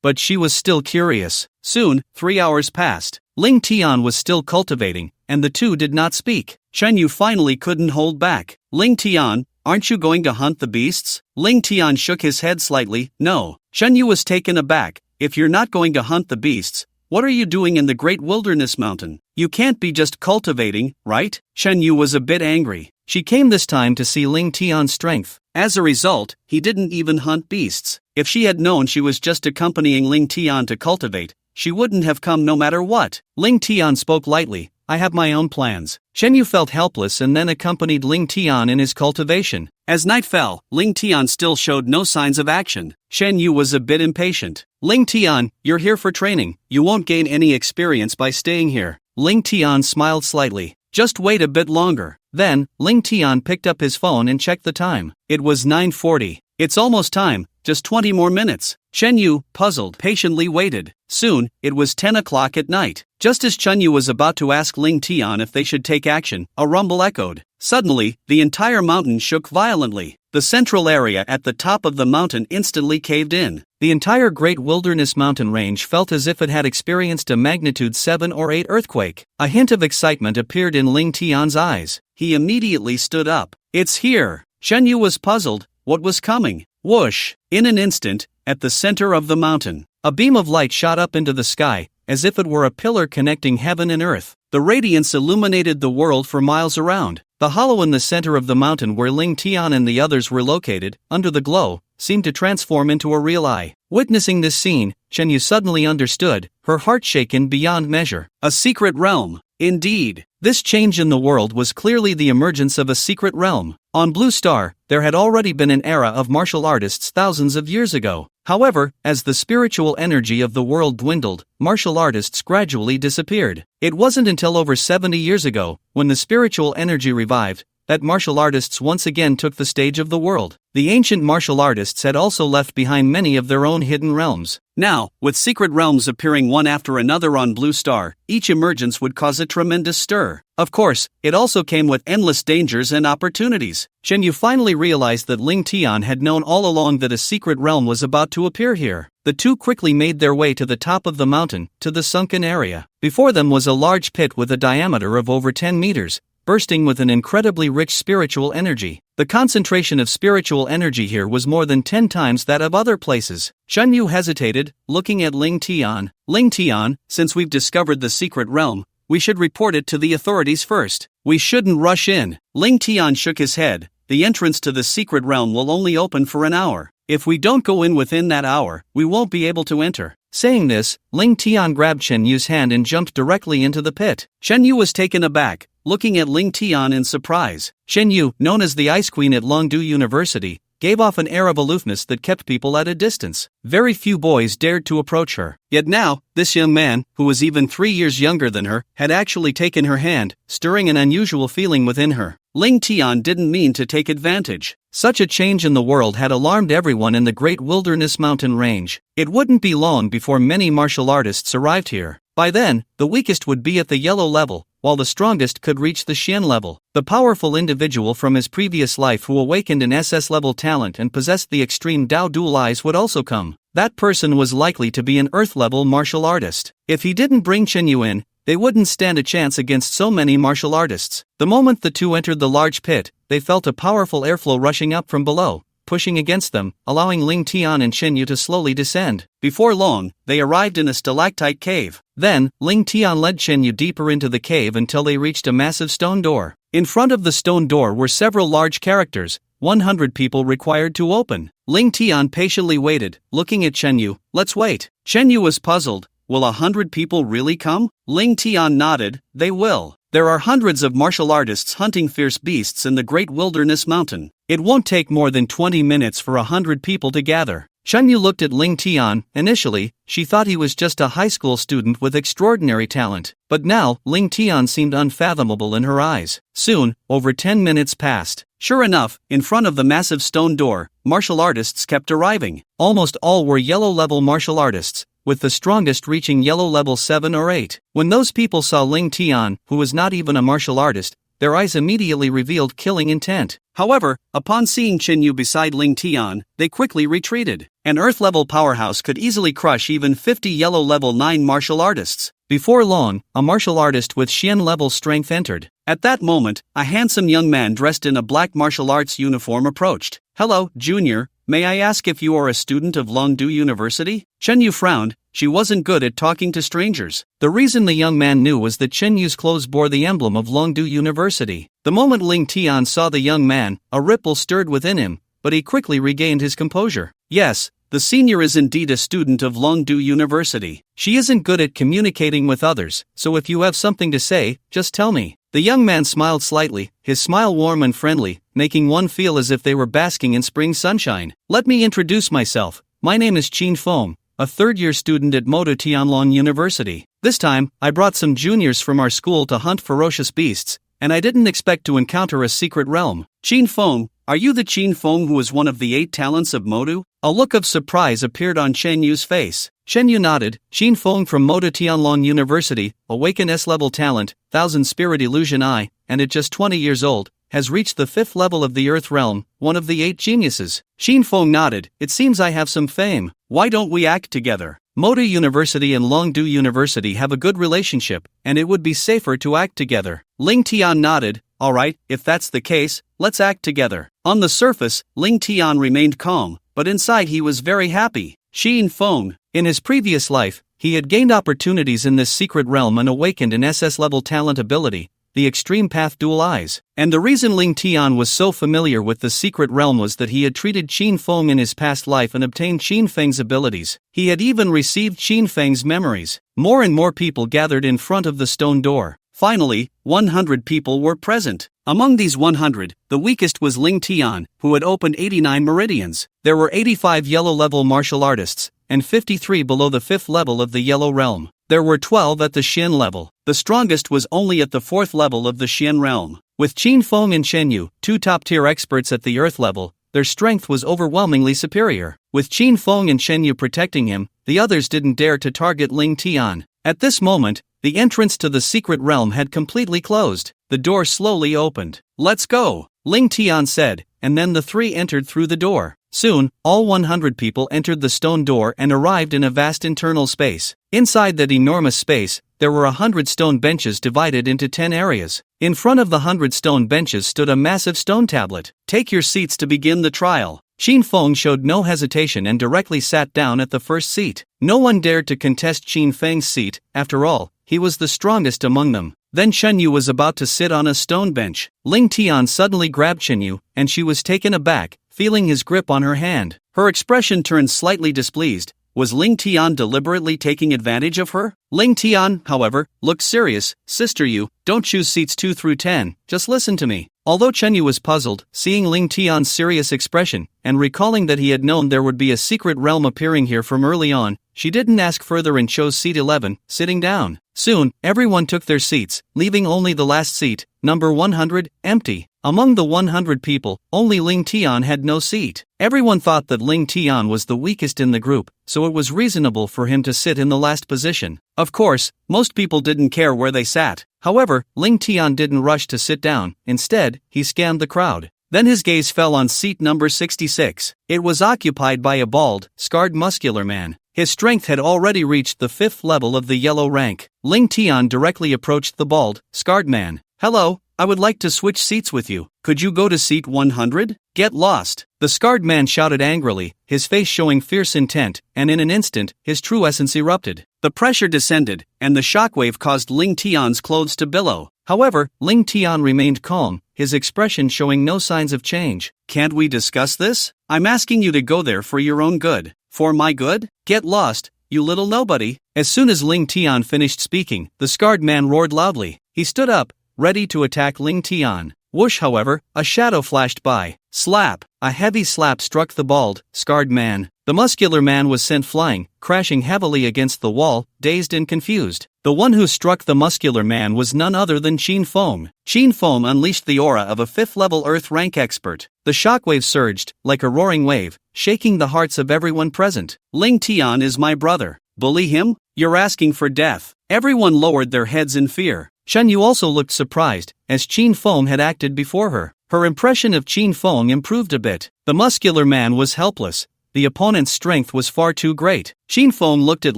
but she was still curious. Soon, 3 hours passed. Ling Tian was still cultivating, and the two did not speak. Chen Yu finally couldn't hold back. Ling Tian, aren't you going to hunt the beasts? Ling Tian shook his head slightly. No. Chen Yu was taken aback. If you're not going to hunt the beasts, what are you doing in the Great Wilderness Mountain? You can't be just cultivating, right? Chen Yu was a bit angry. She came this time to see Ling Tian's strength. As a result, he didn't even hunt beasts. If she had known she was just accompanying Ling Tian to cultivate, she wouldn't have come no matter what. Ling Tian spoke lightly, I have my own plans. Chen Yu felt helpless and then accompanied Ling Tian in his cultivation. As night fell, Ling Tian still showed no signs of action. Chen Yu was a bit impatient. Ling Tian, you're here for training. You won't gain any experience by staying here. Ling Tian smiled slightly. Just wait a bit longer. Then, Ling Tian picked up his phone and checked the time. It was 9:40. It's almost time, just 20 more minutes. Chen Yu, puzzled, patiently waited. Soon, it was 10 o'clock at night. Just as Chen Yu was about to ask Ling Tian if they should take action, a rumble echoed. Suddenly, the entire mountain shook violently. The central area at the top of the mountain instantly caved in. The entire Great Wilderness Mountain range felt as if it had experienced a magnitude 7 or 8 earthquake. A hint of excitement appeared in Ling Tian's eyes. He immediately stood up. It's here. Chen Yu was puzzled. What was coming? Whoosh! In an instant, at the center of the mountain, a beam of light shot up into the sky, as if it were a pillar connecting heaven and earth. The radiance illuminated the world for miles around. The hollow in the center of the mountain where Ling Tian and the others were located, under the glow, seemed to transform into a real eye. Witnessing this scene, Chen Yu suddenly understood, her heart shaken beyond measure. A secret realm. Indeed, this change in the world was clearly the emergence of a secret realm. On Blue Star, there had already been an era of martial artists thousands of years ago. However, as the spiritual energy of the world dwindled, martial artists gradually disappeared. It wasn't until over 70 years ago, when the spiritual energy revived, that martial artists once again took the stage of the world. The ancient martial artists had also left behind many of their own hidden realms. Now, with secret realms appearing one after another on Blue Star, each emergence would cause a tremendous stir. Of course, it also came with endless dangers and opportunities. Chen Yu finally realized that Ling Tian had known all along that a secret realm was about to appear here. The two quickly made their way to the top of the mountain, to the sunken area. Before them was a large pit with a diameter of over 10 meters, bursting with an incredibly rich spiritual energy. The concentration of spiritual energy here was more than 10 times that of other places. Chen Yu hesitated, looking at Ling Tian. Ling Tian, since we've discovered the secret realm, we should report it to the authorities first. We shouldn't rush in. Ling Tian shook his head. The entrance to the secret realm will only open for an hour. If we don't go in within that hour, we won't be able to enter. Saying this, Ling Tian grabbed Chen Yu's hand and jumped directly into the pit. Chen Yu was taken aback, looking at Ling Tian in surprise. Chen Yu, known as the Ice Queen at Longdu University, gave off an air of aloofness that kept people at a distance. Very few boys dared to approach her. Yet now, this young man, who was even 3 years younger than her, had actually taken her hand, stirring an unusual feeling within her. Ling Tian didn't mean to take advantage. Such a change in the world had alarmed everyone in the Great Wilderness Mountain Range. It wouldn't be long before many martial artists arrived here. By then, the weakest would be at the yellow level, while the strongest could reach the Xian level. The powerful individual from his previous life who awakened an SS level talent and possessed the extreme Dao Dual Eyes would also come. That person was likely to be an Earth level martial artist. If he didn't bring Chen Yu in, they wouldn't stand a chance against so many martial artists. The moment the two entered the large pit, they felt a powerful airflow rushing up from below, pushing against them, allowing Ling Tian and Chen Yu to slowly descend. Before long, they arrived in a stalactite cave. Then, Ling Tian led Chen Yu deeper into the cave until they reached a massive stone door. In front of the stone door were several large characters, 100 people required to open. Ling Tian patiently waited, looking at Chen Yu. Let's wait. Chen Yu was puzzled. Will 100 people really come? Ling Tian nodded. They will. There are hundreds of martial artists hunting fierce beasts in the Great Wilderness Mountain. It won't take more than 20 minutes for 100 people to gather. Chen Yu looked at Ling Tian. Initially, she thought he was just a high school student with extraordinary talent. But now, Ling Tian seemed unfathomable in her eyes. Soon, over 10 minutes passed. Sure enough, in front of the massive stone door, martial artists kept arriving. Almost all were yellow-level martial artists, with the strongest reaching yellow level 7 or 8. When those people saw Ling Tian, who was not even a martial artist, their eyes immediately revealed killing intent. However, upon seeing Chen Yu beside Ling Tian, they quickly retreated. An Earth-level powerhouse could easily crush even 50 yellow level 9 martial artists. Before long, a martial artist with Xian level strength entered. At that moment, a handsome young man dressed in a black martial arts uniform approached. Hello, Junior. May I ask if you are a student of Longdu University? Chen Yu frowned. she wasn't good at talking to strangers. The reason the young man knew was that Chen Yu's clothes bore the emblem of Longdu University. The moment Ling Tian saw the young man, a ripple stirred within him, but he quickly regained his composure. Yes, the senior is indeed a student of Longdu University. She isn't good at communicating with others, so if you have something to say, just tell me. The young man smiled slightly, his smile warm and friendly, making one feel as if they were basking in spring sunshine. Let me introduce myself. My name is Qin Feng, a third-year student at Moto Tianlong University. This time, I brought some juniors from our school to hunt ferocious beasts, and I didn't expect to encounter a secret realm. Qin Feng, are you the Qin Feng who is one of the 8 talents of Motu? A look of surprise appeared on Chen Yu's face. Chen Yu nodded. Qin Feng from Moto Tianlong University, Awaken S-Level talent, 1000 Spirit Illusion Eye, and at just 20 years old, has reached the 5th level of the Earth Realm, one of the 8 geniuses. Qin Feng nodded. It seems I have some fame. Why don't we act together? Moto University and Longdu University have a good relationship, and it would be safer to act together. Ling Tian nodded. Alright, if that's the case, let's act together. On the surface, Ling Tian remained calm, but inside he was very happy. Qin Feng. In his previous life, he had gained opportunities in this secret realm and awakened an SS-level talent ability, the Extreme Path Dual Eyes. And the reason Ling Tian was so familiar with the secret realm was that he had treated Qin Feng in his past life and obtained Qin Feng's abilities. He had even received Qin Feng's memories. More and more people gathered in front of the stone door. Finally, 100 people were present. Among these 100, the weakest was Ling Tian, who had opened 89 meridians. There were 85 yellow-level martial artists, and 53 below the 5th level of the Yellow Realm. There were 12 at the Xian level. The strongest was only at the 4th level of the Xian Realm. With Qin Feng and Chen Yu, 2 top-tier experts at the Earth level, their strength was overwhelmingly superior. With Qin Feng and Chen Yu protecting him, the others didn't dare to target Ling Tian. At this moment, the entrance to the secret realm had completely closed. The door slowly opened. Let's go, Ling Tian said, and then the 3 entered through the door. Soon, all 100 people entered the stone door and arrived in a vast internal space. Inside that enormous space, there were 100 stone benches divided into 10 areas. In front of the 100 stone benches stood a massive stone tablet. Take your seats to begin the trial. Qin Feng showed no hesitation and directly sat down at the first seat. No one dared to contest Qin Feng's seat, after all, he was the strongest among them. Then Chen Yu was about to sit on a stone bench. Ling Tian suddenly grabbed Chen Yu, and she was taken aback, feeling his grip on her hand. Her expression turned slightly displeased. Was Ling Tian deliberately taking advantage of her? Ling Tian, however, looked serious. Sister Yu, don't choose seats 2 through 10, just listen to me. Although Chen Yu was puzzled, seeing Ling Tian's serious expression, and recalling that he had known there would be a secret realm appearing here from early on, she didn't ask further and chose seat 11, sitting down. Soon, everyone took their seats, leaving only the last seat, number 100, empty. Among the 100 people, only Ling Tian had no seat. Everyone thought that Ling Tian was the weakest in the group, so it was reasonable for him to sit in the last position. Of course, most people didn't care where they sat. However, Ling Tian didn't rush to sit down. Instead, he scanned the crowd. Then his gaze fell on seat number 66. It was occupied by a bald, scarred muscular man. His strength had already reached the 5th level of the yellow rank. Ling Tian directly approached the bald, scarred man. Hello, I would like to switch seats with you. Could you go to seat 100? Get lost. The scarred man shouted angrily, his face showing fierce intent, and in an instant, his true essence erupted. The pressure descended, and the shockwave caused Ling Tian's clothes to billow. However, Ling Tian remained calm, his expression showing no signs of change. Can't we discuss this? I'm asking you to go there for your own good. For my good? Get lost, you little nobody. As soon as Ling Tian finished speaking, the scarred man roared loudly. He stood up, ready to attack Ling Tian. Whoosh, however, a shadow flashed by. Slap! A heavy slap struck the bald, scarred man. The muscular man was sent flying, crashing heavily against the wall, dazed and confused. The one who struck the muscular man was none other than Qin Feng. Qin Feng unleashed the aura of a 5th-level Earth rank expert. The shockwave surged, like a roaring wave, shaking the hearts of everyone present. Ling Tian is my brother. Bully him? You're asking for death. Everyone lowered their heads in fear. Chen Yu also looked surprised, as Qin Feng had acted before her. Her impression of Qin Feng improved a bit. The muscular man was helpless. The opponent's strength was far too great. Qin Feng looked at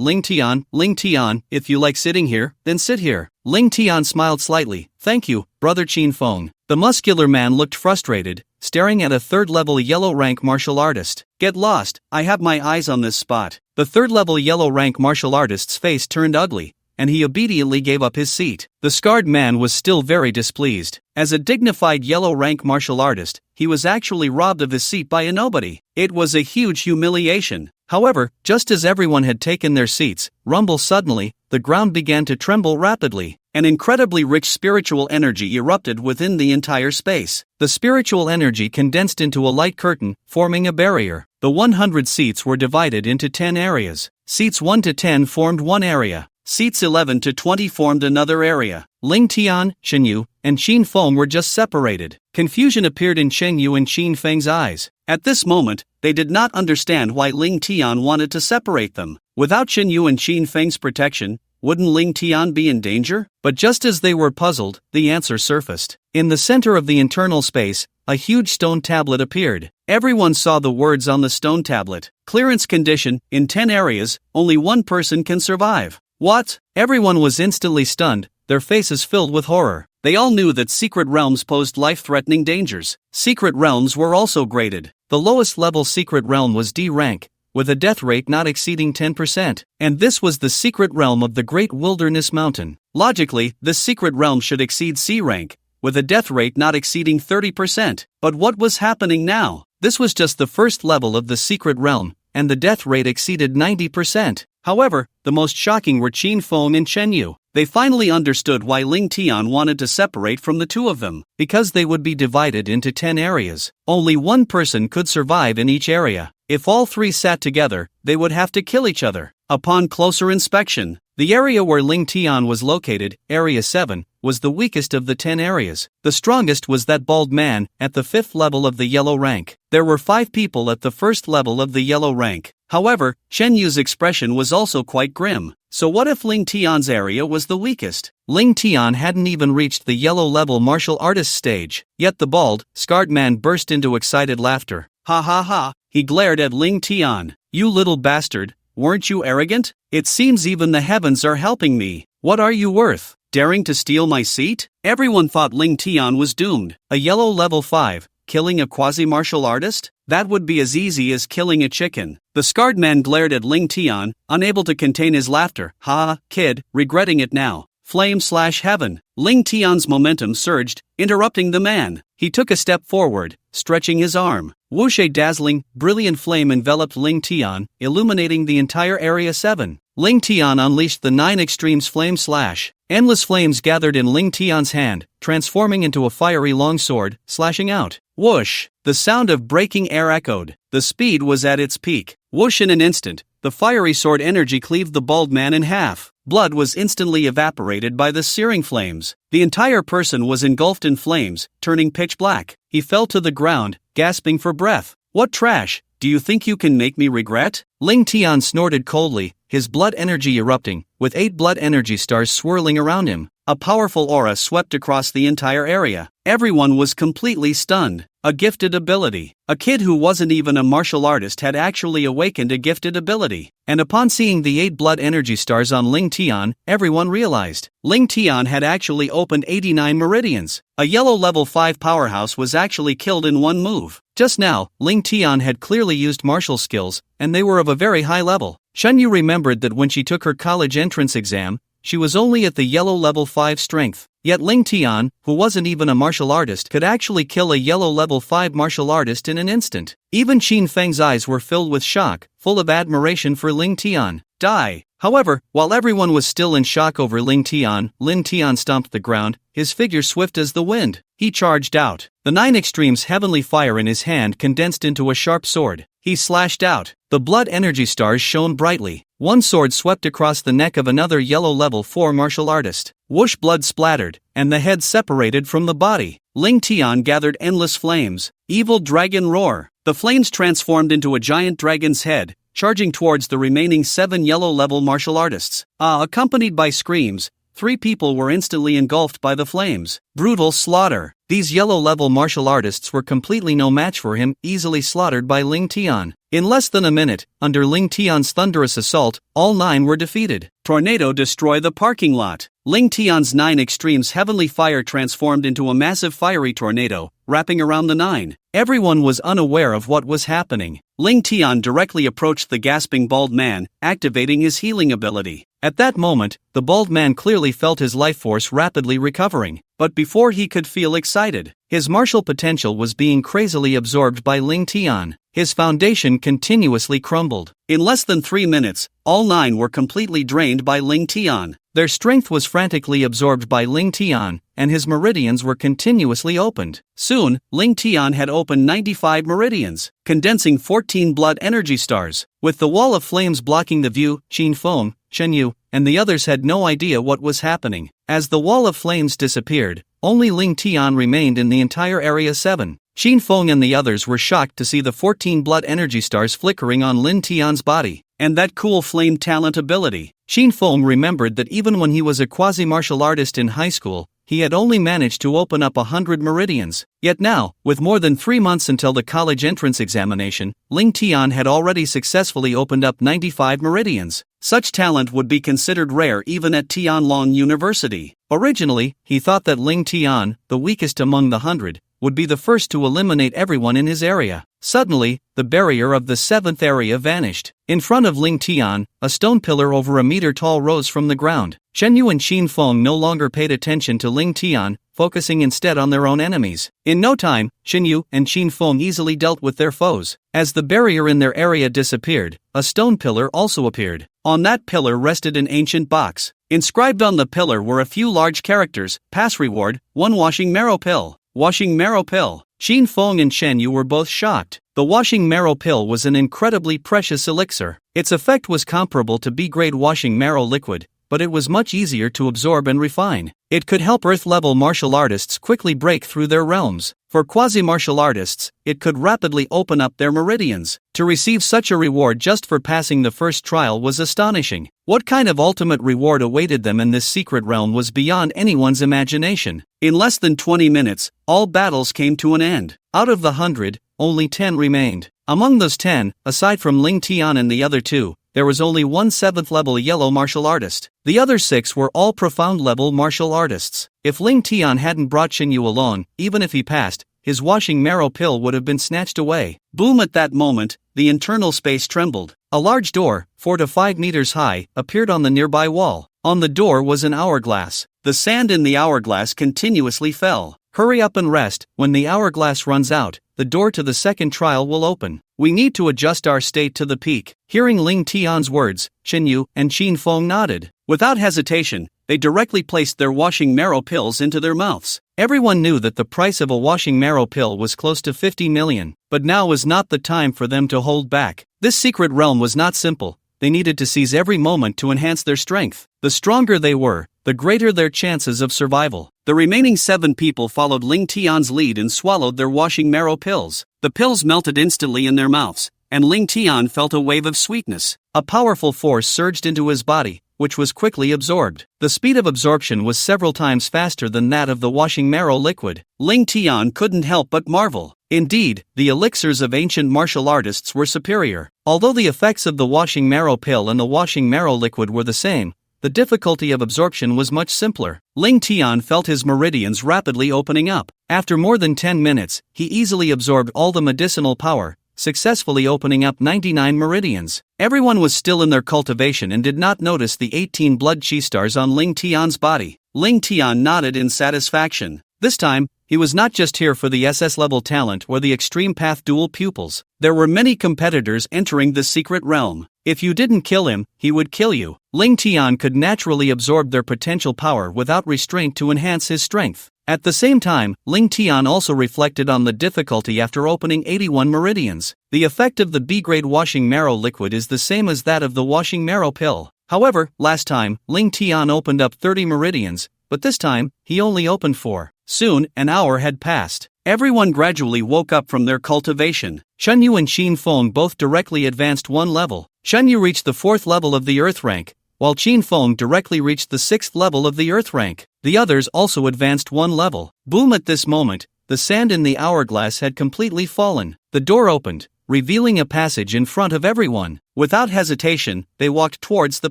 Ling Tian. Ling Tian, if you like sitting here, then sit here. Ling Tian smiled slightly. Thank you, brother Qin Feng. The muscular man looked frustrated, staring at a 3rd-level yellow rank martial artist. Get lost, I have my eyes on this spot. The third-level yellow rank martial artist's face turned ugly, and he obediently gave up his seat. The scarred man was still very displeased. As a dignified yellow rank martial artist, he was actually robbed of his seat by a nobody. It was a huge humiliation. However, just as everyone had taken their seats, rumble suddenly, the ground began to tremble rapidly. An incredibly rich spiritual energy erupted within the entire space. The spiritual energy condensed into a light curtain, forming a barrier. The 100 seats were divided into 10 areas. Seats 1 to 10 formed one area. Seats 11 to 20 formed another area. Ling Tian, Shen Yu, and Qin Feng were just separated. Confusion appeared in Shen Yu and Qin Feng's eyes. At this moment, they did not understand why Ling Tian wanted to separate them. Without Shen Yu and Qin Feng's protection, wouldn't Ling Tian be in danger? But just as they were puzzled, the answer surfaced. In the center of the internal space, a huge stone tablet appeared. Everyone saw the words on the stone tablet. Clearance condition, in 10 areas, only one person can survive. What? Everyone was instantly stunned, their faces filled with horror. They all knew that secret realms posed life-threatening dangers. Secret realms were also graded. The lowest level secret realm was D rank, with a death rate not exceeding 10%, and this was the secret realm of the Great Wilderness Mountain. Logically, this secret realm should exceed C rank, with a death rate not exceeding 30%. But what was happening now? This was just the first level of the secret realm, and the death rate exceeded 90%. However, the most shocking were Qin Feng and Shen Yu. They finally understood why Ling Tian wanted to separate from the two of them. Because they would be divided into 10 areas. Only one person could survive in each area. If all three sat together, they would have to kill each other. Upon closer inspection, the area where Ling Tian was located, Area 7, was the weakest of the 10 areas. The strongest was that bald man, at the 5th level of the yellow rank. There were 5 people at the 1st level of the yellow rank. However, Shen Yu's expression was also quite grim. So what if Ling Tian's area was the weakest? Ling Tian hadn't even reached the yellow level martial artist stage. Yet the bald, scarred man burst into excited laughter. Ha ha ha, he glared at Ling Tian. You little bastard, weren't you arrogant? It seems even the heavens are helping me. What are you worth? Daring to steal my seat? Everyone thought Ling Tian was doomed. A yellow level 5, killing a quasi-martial artist? That would be as easy as killing a chicken. The scarred man glared at Ling Tian, unable to contain his laughter. Ha, kid, regretting it now. Flame/heaven. Ling Tian's momentum surged, interrupting the man. He took a step forward, stretching his arm. Whoosh, a dazzling, brilliant flame enveloped Ling Tian, illuminating the entire Area 7. Ling Tian unleashed the 9 extremes flame slash. Endless flames gathered in Ling Tian's hand, transforming into a fiery longsword, slashing out. Whoosh! The sound of breaking air echoed. The speed was at its peak. Whoosh! In an instant, the fiery sword energy cleaved the bald man in half. Blood was instantly evaporated by the searing flames. The entire person was engulfed in flames, turning pitch black. He fell to the ground, gasping for breath. What trash! Do you think you can make me regret? Ling Tian snorted coldly, his blood energy erupting, with 8 blood energy stars swirling around him. A powerful aura swept across the entire area. Everyone was completely stunned. A gifted ability. A kid who wasn't even a martial artist had actually awakened a gifted ability. And upon seeing the 8 blood energy stars on Ling Tian, everyone realized Ling Tian had actually opened 89 meridians. A yellow level 5 powerhouse was actually killed in one move. Just now, Ling Tian had clearly used martial skills, and they were of a very high level. Shen Yu remembered that when she took her college entrance exam, she was only at the yellow level 5 strength. Yet Ling Tian, who wasn't even a martial artist, could actually kill a yellow level 5 martial artist in an instant. Even Qin Feng's eyes were filled with shock, full of admiration for Ling Tian. Die! However, while everyone was still in shock over Ling Tian stomped the ground, his figure swift as the wind. He charged out. The 9 extremes heavenly fire in his hand condensed into a sharp sword. He slashed out. The blood energy stars shone brightly. One sword swept across the neck of another yellow level 4 martial artist. Whoosh, blood splattered, and the head separated from the body. Ling Tian gathered endless flames. Evil dragon roar. The flames transformed into a giant dragon's head, charging towards the remaining 7 yellow level martial artists. Accompanied by screams, 3 people were instantly engulfed by the flames. Brutal slaughter. These yellow level martial artists were completely no match for him, easily slaughtered by Ling Tian. In less than a minute, under Ling Tian's thunderous assault, all 9 were defeated. Tornado destroy the parking lot. Ling Tian's 9 extremes heavenly fire transformed into a massive fiery tornado, wrapping around the 9. Everyone was unaware of what was happening. Ling Tian directly approached the gasping bald man, activating his healing ability. At that moment, the bald man clearly felt his life force rapidly recovering, but before he could feel excited, his martial potential was being crazily absorbed by Ling Tian. His foundation continuously crumbled. In less than 3 minutes, all 9 were completely drained by Ling Tian. Their strength was frantically absorbed by Ling Tian, and his meridians were continuously opened. Soon, Ling Tian had opened 95 meridians, condensing 14 blood energy stars. With the wall of flames blocking the view, Qin Feng, Shen Yu, and the others had no idea what was happening. As the wall of flames disappeared, only Ling Tian remained in the entire Area 7. Qin Feng and the others were shocked to see the 14 blood energy stars flickering on Lin Tian's body, and that cool flame talent ability. Qin Feng remembered that even when he was a quasi-martial artist in high school, he had only managed to open up 100 meridians. Yet now, with more than 3 months until the college entrance examination, Ling Tian had already successfully opened up 95 meridians. Such talent would be considered rare even at Tianlong University. Originally, he thought that Ling Tian, the weakest among the 100, would be the first to eliminate everyone in his area. Suddenly, the barrier of the 7th area vanished. In front of Ling Tian, a stone pillar over a meter tall rose from the ground. Shen Yu and Qin Feng no longer paid attention to Ling Tian, focusing instead on their own enemies. In no time, Shen Yu and Qin Feng easily dealt with their foes. As the barrier in their area disappeared, a stone pillar also appeared. On that pillar rested an ancient box. Inscribed on the pillar were a few large characters: pass reward, 1 washing marrow pill. Washing marrow pill. Qin Feng and Shen Yu were both shocked. The washing marrow pill was an incredibly precious elixir. Its effect was comparable to B-grade washing marrow liquid, but it was much easier to absorb and refine. It could help Earth-level martial artists quickly break through their realms. For quasi-martial artists, it could rapidly open up their meridians. To receive such a reward just for passing the first trial was astonishing. What kind of ultimate reward awaited them in this secret realm was beyond anyone's imagination. In less than 20 minutes, all battles came to an end. Out of the 100, only 10 remained. Among those 10, aside from Ling Tian and the other 2, there was only one 7th level yellow martial artist. The other 6 were all profound level martial artists. If Ling Tian hadn't brought Shen Yu along, even if he passed, his washing marrow pill would have been snatched away. Boom! At that moment, the internal space trembled. A large door, 4 to 5 meters high, appeared on the nearby wall. On the door was an hourglass. The sand in the hourglass continuously fell. Hurry up and rest. When the hourglass runs out, the door to the second trial will open. We need to adjust our state to the peak. Hearing Ling Tian's words, Shen Yu and Qin Feng nodded. Without hesitation, they directly placed their washing marrow pills into their mouths. Everyone knew that the price of a washing marrow pill was close to 50 million, but now was not the time for them to hold back. This secret realm was not simple. They needed to seize every moment to enhance their strength. The stronger they were, the greater their chances of survival. The remaining 7 people followed Ling Tian's lead and swallowed their washing marrow pills. The pills melted instantly in their mouths, and Ling Tian felt a wave of sweetness. A powerful force surged into his body, which was quickly absorbed. The speed of absorption was several times faster than that of the washing marrow liquid. Ling Tian couldn't help but marvel. Indeed, the elixirs of ancient martial artists were superior. Although the effects of the washing marrow pill and the washing marrow liquid were the same, the difficulty of absorption was much simpler. Ling Tian felt his meridians rapidly opening up. After more than 10 minutes, he easily absorbed all the medicinal power, successfully opening up 99 meridians. Everyone was still in their cultivation and did not notice the 18 blood chi stars on Ling Tian's body. Ling Tian nodded in satisfaction. This time, he was not just here for the SS level talent or the extreme path dual pupils. There were many competitors entering the secret realm. If you didn't kill him, he would kill you. Ling Tian could naturally absorb their potential power without restraint to enhance his strength. At the same time, Ling Tian also reflected on the difficulty after opening 81 meridians. The effect of the B-grade washing marrow liquid is the same as that of the washing marrow pill. However, last time, Ling Tian opened up 30 meridians, but this time, he only opened 4. Soon, an hour had passed. Everyone gradually woke up from their cultivation. Shen Yu and Qin Feng both directly advanced 1 level. Shen Yu reached the 4th level of the Earth rank, while Qin Feng directly reached the 6th level of the Earth rank. The others also advanced 1 level. Boom! At this moment, the sand in the hourglass had completely fallen. The door opened, revealing a passage in front of everyone. Without hesitation, they walked towards the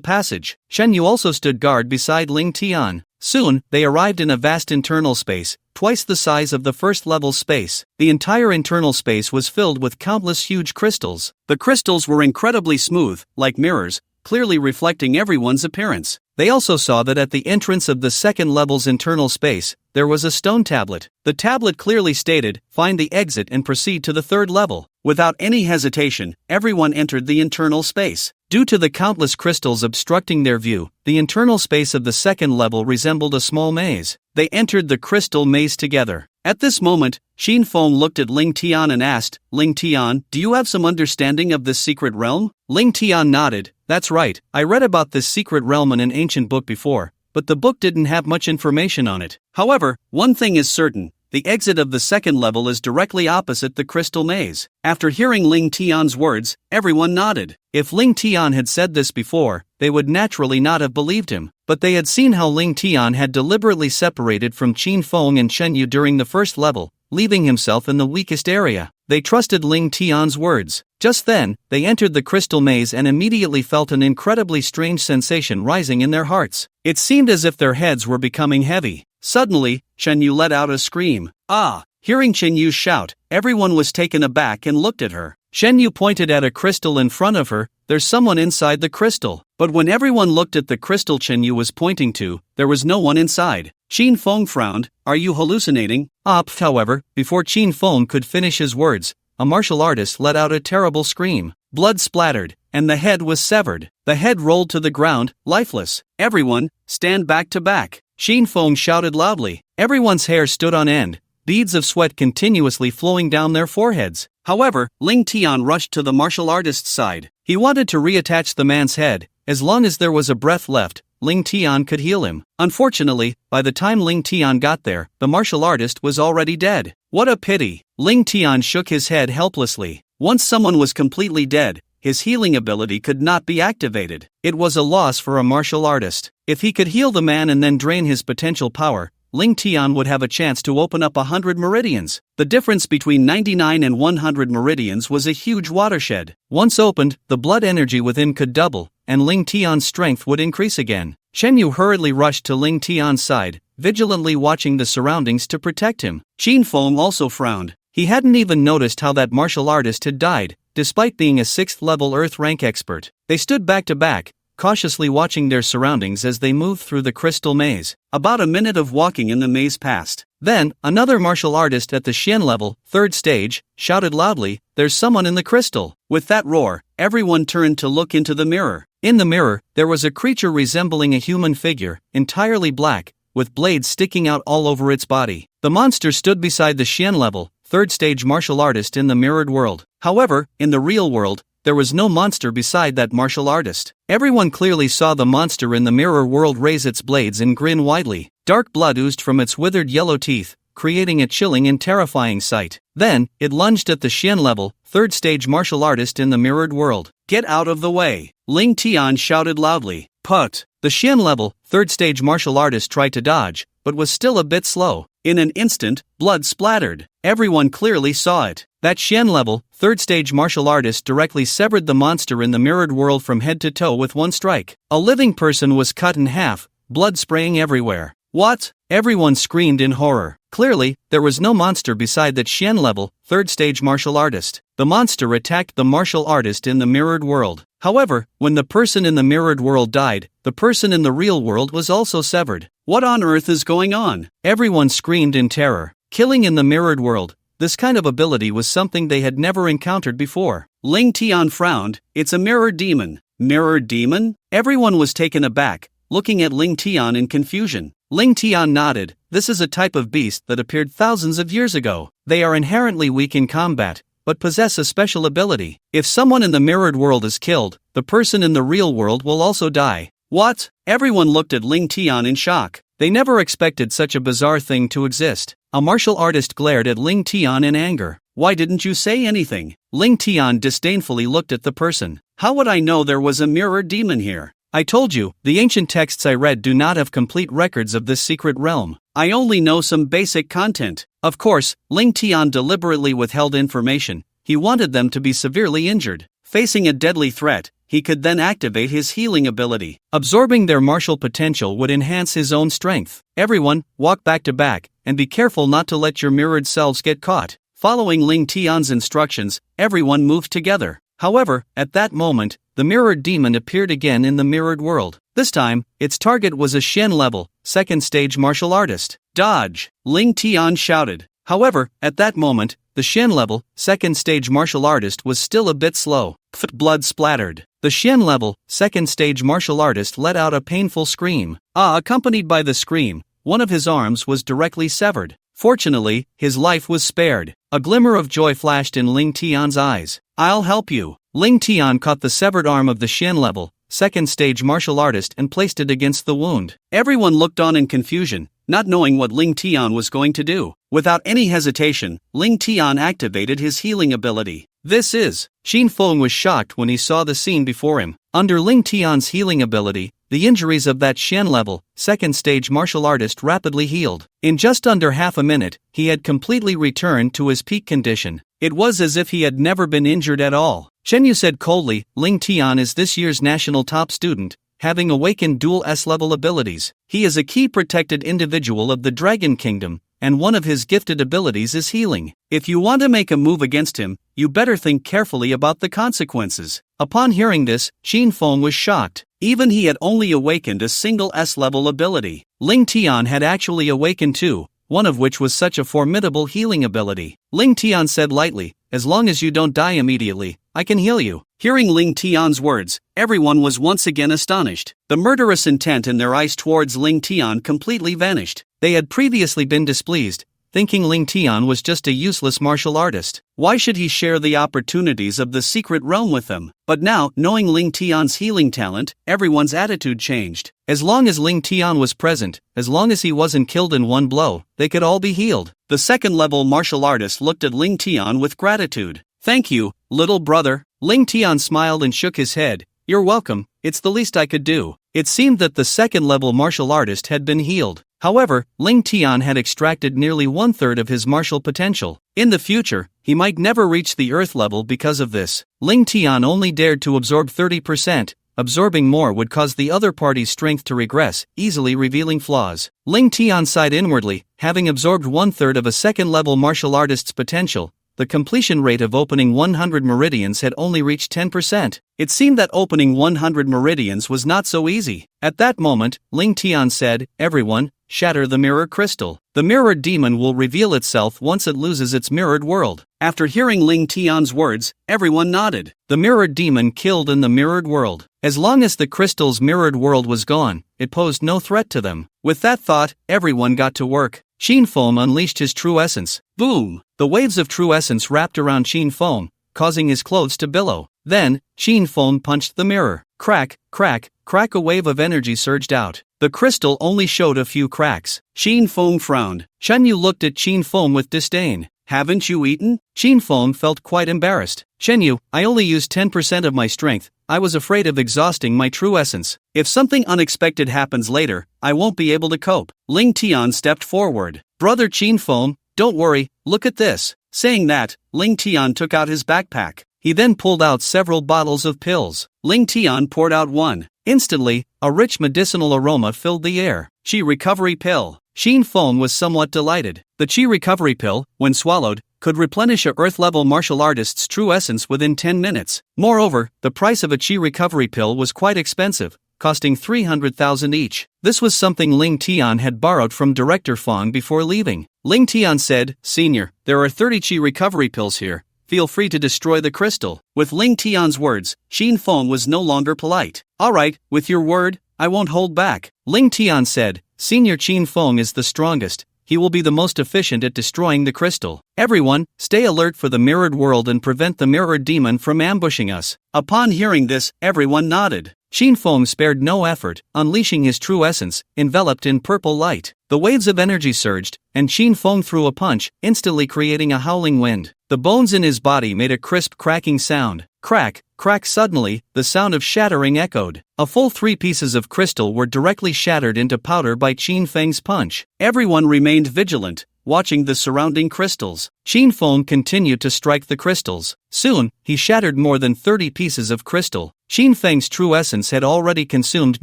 passage. Shen Yu also stood guard beside Ling Tian. Soon, they arrived in a vast internal space, twice the size of the first level space. The entire internal space was filled with countless huge crystals. The crystals were incredibly smooth, like mirrors, clearly reflecting everyone's appearance. They also saw that at the entrance of the second level's internal space, there was a stone tablet. The tablet clearly stated, "Find the exit and proceed to the third level." Without any hesitation, everyone entered the internal space. Due to the countless crystals obstructing their view, the internal space of the second level resembled a small maze. They entered the crystal maze together. At this moment, Xin Feng looked at Ling Tian and asked, "Ling Tian, do you have some understanding of this secret realm?" Ling Tian nodded. "That's right, I read about this secret realm in an ancient book before, but the book didn't have much information on it. However, one thing is certain. The exit of the second level is directly opposite the crystal maze." After hearing Ling Tian's words, everyone nodded. If Ling Tian had said this before, they would naturally not have believed him, but they had seen how Ling Tian had deliberately separated from Qin Feng and Shen Yu during the first level, leaving himself in the weakest area. They trusted Ling Tian's words. Just then, they entered the crystal maze and immediately felt an incredibly strange sensation rising in their hearts. It seemed as if their heads were becoming heavy. Suddenly, Shen Yu let out a scream. "Ah!" Hearing Shen Yu's shout, everyone was taken aback and looked at her. Shen Yu pointed at a crystal in front of her. "There's someone inside the crystal." But when everyone looked at the crystal Shen Yu was pointing to, there was no one inside. Qin Feng frowned. "Are you hallucinating?" However, before Qin Feng could finish his words, a martial artist let out a terrible scream. Blood splattered, and the head was severed. The head rolled to the ground, lifeless. "Everyone, stand back to back!" Qin Feng shouted loudly. Everyone's hair stood on end, beads of sweat continuously flowing down their foreheads. However, Ling Tian rushed to the martial artist's side. He wanted to reattach the man's head. As long as there was a breath left, Ling Tian could heal him. Unfortunately, by the time Ling Tian got there, the martial artist was already dead. What a pity! Ling Tian shook his head helplessly. Once someone was completely dead, his healing ability could not be activated. It was a loss for a martial artist. If he could heal the man and then drain his potential power, Ling Tian would have a chance to open up 100 meridians. The difference between 99 and 100 meridians was a huge watershed. Once opened, the blood energy within could double, and Ling Tian's strength would increase again. Shen Yu hurriedly rushed to Ling Tian's side, vigilantly watching the surroundings to protect him. Qin Feng also frowned. He hadn't even noticed how that martial artist had died, despite being a 6th level Earth rank expert. They stood back to back, cautiously watching their surroundings as they moved through the crystal maze. About a minute of walking in the maze passed. Then, another martial artist at the Xian level, 3rd stage, shouted loudly, "There's someone in the crystal." With that roar, everyone turned to look into the mirror. In the mirror, there was a creature resembling a human figure, entirely black, with blades sticking out all over its body. The monster stood beside the Xian level, 3rd stage martial artist in the mirrored world. However, in the real world, there was no monster beside that martial artist. Everyone clearly saw the monster in the mirror world raise its blades and grin widely. Dark blood oozed from its withered yellow teeth, creating a chilling and terrifying sight. Then, it lunged at the Xian level, 3rd stage martial artist in the mirrored world. "Get out of the way!" Ling Tian shouted loudly. Put! The Xian level, 3rd stage martial artist tried to dodge, but was still a bit slow. In an instant, blood splattered. Everyone clearly saw it. That Xian level, 3rd stage martial artist directly severed the monster in the mirrored world from head to toe with one strike. A living person was cut in half, blood spraying everywhere. "What?" Everyone screamed in horror. Clearly, there was no monster beside that Xian level, 3rd stage martial artist. The monster attacked the martial artist in the mirrored world. However, when the person in the mirrored world died, the person in the real world was also severed. What on earth is going on? Everyone screamed in terror. Killing in the mirrored world. This kind of ability was something they had never encountered before. Ling Tian frowned. "It's a mirror demon." Mirror demon? Everyone was taken aback, looking at Ling Tian in confusion. Ling Tian nodded. "This is a type of beast that appeared thousands of years ago. They are inherently weak in combat, but possess a special ability. If someone in the mirrored world is killed, the person in the real world will also die." What? Everyone looked at Ling Tian in shock. They never expected such a bizarre thing to exist. A martial artist glared at Ling Tian in anger. "Why didn't you say anything?" Ling Tian disdainfully looked at the person. "How would I know there was a mirror demon here? I told you, the ancient texts I read do not have complete records of this secret realm. I only know some basic content." Of course, Ling Tian deliberately withheld information. He wanted them to be severely injured. Facing a deadly threat, he could then activate his healing ability. Absorbing their martial potential would enhance his own strength. "Everyone, walk back to back," and be careful not to let your mirrored selves get caught. Following Ling Tian's instructions, everyone moved together. However, at that moment, the mirrored demon appeared again in the mirrored world. This time, its target was a Shen level, second stage martial artist. Dodge! Ling Tian shouted. However, at that moment, the Shen level, second stage martial artist was still a bit slow. Blood splattered. The Shen level, second stage martial artist let out a painful scream. Accompanied by the scream, one of his arms was directly severed. Fortunately, his life was spared. A glimmer of joy flashed in Ling Tian's eyes. I'll help you. Ling Tian caught the severed arm of the Shen level, second stage martial artist and placed it against the wound. Everyone looked on in confusion, not knowing what Ling Tian was going to do. Without any hesitation, Ling Tian activated his healing ability. Xin Feng was shocked when he saw the scene before him. Under Ling Tian's healing ability, the injuries of that Shen level, second stage martial artist rapidly healed. In just under half a minute, he had completely returned to his peak condition. It was as if he had never been injured at all. Chen Yu said coldly, Ling Tian is this year's national top student, having awakened dual S-level abilities. He is a key protected individual of the Dragon Kingdom, and one of his gifted abilities is healing. If you want to make a move against him, you better think carefully about the consequences. Upon hearing this, Xin Feng was shocked. Even he had only awakened a single S-level ability. Ling Tian had actually awakened two, one of which was such a formidable healing ability. Ling Tian said lightly, as long as you don't die immediately, I can heal you. Hearing Ling Tian's words, everyone was once again astonished. The murderous intent in their eyes towards Ling Tian completely vanished. They had previously been displeased, thinking Ling Tian was just a useless martial artist. Why should he share the opportunities of the secret realm with them? But now, knowing Ling Tian's healing talent, everyone's attitude changed. As long as Ling Tian was present, as long as he wasn't killed in one blow, they could all be healed. The second-level martial artist looked at Ling Tian with gratitude. Thank you, little brother. Ling Tian smiled and shook his head. You're welcome, it's the least I could do. It seemed that the second-level martial artist had been healed. However, Ling Tian had extracted nearly one-third of his martial potential. In the future, he might never reach the Earth level because of this. Ling Tian only dared to absorb 30%. Absorbing more would cause the other party's strength to regress, easily revealing flaws. Ling Tian sighed inwardly, having absorbed one-third of a second-level martial artist's potential. The completion rate of opening 100 meridians had only reached 10%. It seemed that opening 100 meridians was not so easy. At that moment, Ling Tian said, everyone, shatter the mirror crystal. The mirrored demon will reveal itself once it loses its mirrored world. After hearing Ling Tian's words, everyone nodded. The mirrored demon killed in the mirrored world. As long as the crystal's mirrored world was gone, it posed no threat to them. With that thought, everyone got to work. Xin Feng unleashed his true essence. Boom! The waves of true essence wrapped around Xin Feng, causing his clothes to billow. Then, Xin Feng punched the mirror. Crack, crack, crack, a wave of energy surged out. The crystal only showed a few cracks. Xin Feng frowned. Shen Yu looked at Xin Feng with disdain. Haven't you eaten? Xin Feng felt quite embarrassed. Shen Yu, I only used 10% of my strength. I was afraid of exhausting my true essence. If something unexpected happens later, I won't be able to cope. Ling Tian stepped forward. Brother Xin Feng, don't worry, look at this. Saying that, Ling Tian took out his backpack. He then pulled out several bottles of pills. Ling Tian poured out one. Instantly, a rich medicinal aroma filled the air. Qi recovery pill. Xin Feng was somewhat delighted. The Qi recovery pill, when swallowed, could replenish a Earth-level martial artist's true essence within 10 minutes. Moreover, the price of a Qi recovery pill was quite expensive, costing 300,000 each. This was something Ling Tian had borrowed from Director Fang before leaving. Ling Tian said, Senior, there are 30 Qi recovery pills here. Feel free to destroy the crystal. With Ling Tian's words, Xin Feng was no longer polite. Alright, with your word, I won't hold back. Ling Tian said, Senior Xin Feng is the strongest. He will be the most efficient at destroying the crystal. Everyone, stay alert for the mirrored world and prevent the mirrored demon from ambushing us. Upon hearing this, everyone nodded. Xin Feng spared no effort, unleashing his true essence, enveloped in purple light. The waves of energy surged, and Xin Feng threw a punch, instantly creating a howling wind. The bones in his body made a crisp cracking sound. Crack, crack. Suddenly, the sound of shattering echoed. A full 3 pieces of crystal were directly shattered into powder by Qin Feng's punch. Everyone remained vigilant, watching the surrounding crystals. Qin Feng continued to strike the crystals. Soon, he shattered more than 30 pieces of crystal. Qin Feng's true essence had already consumed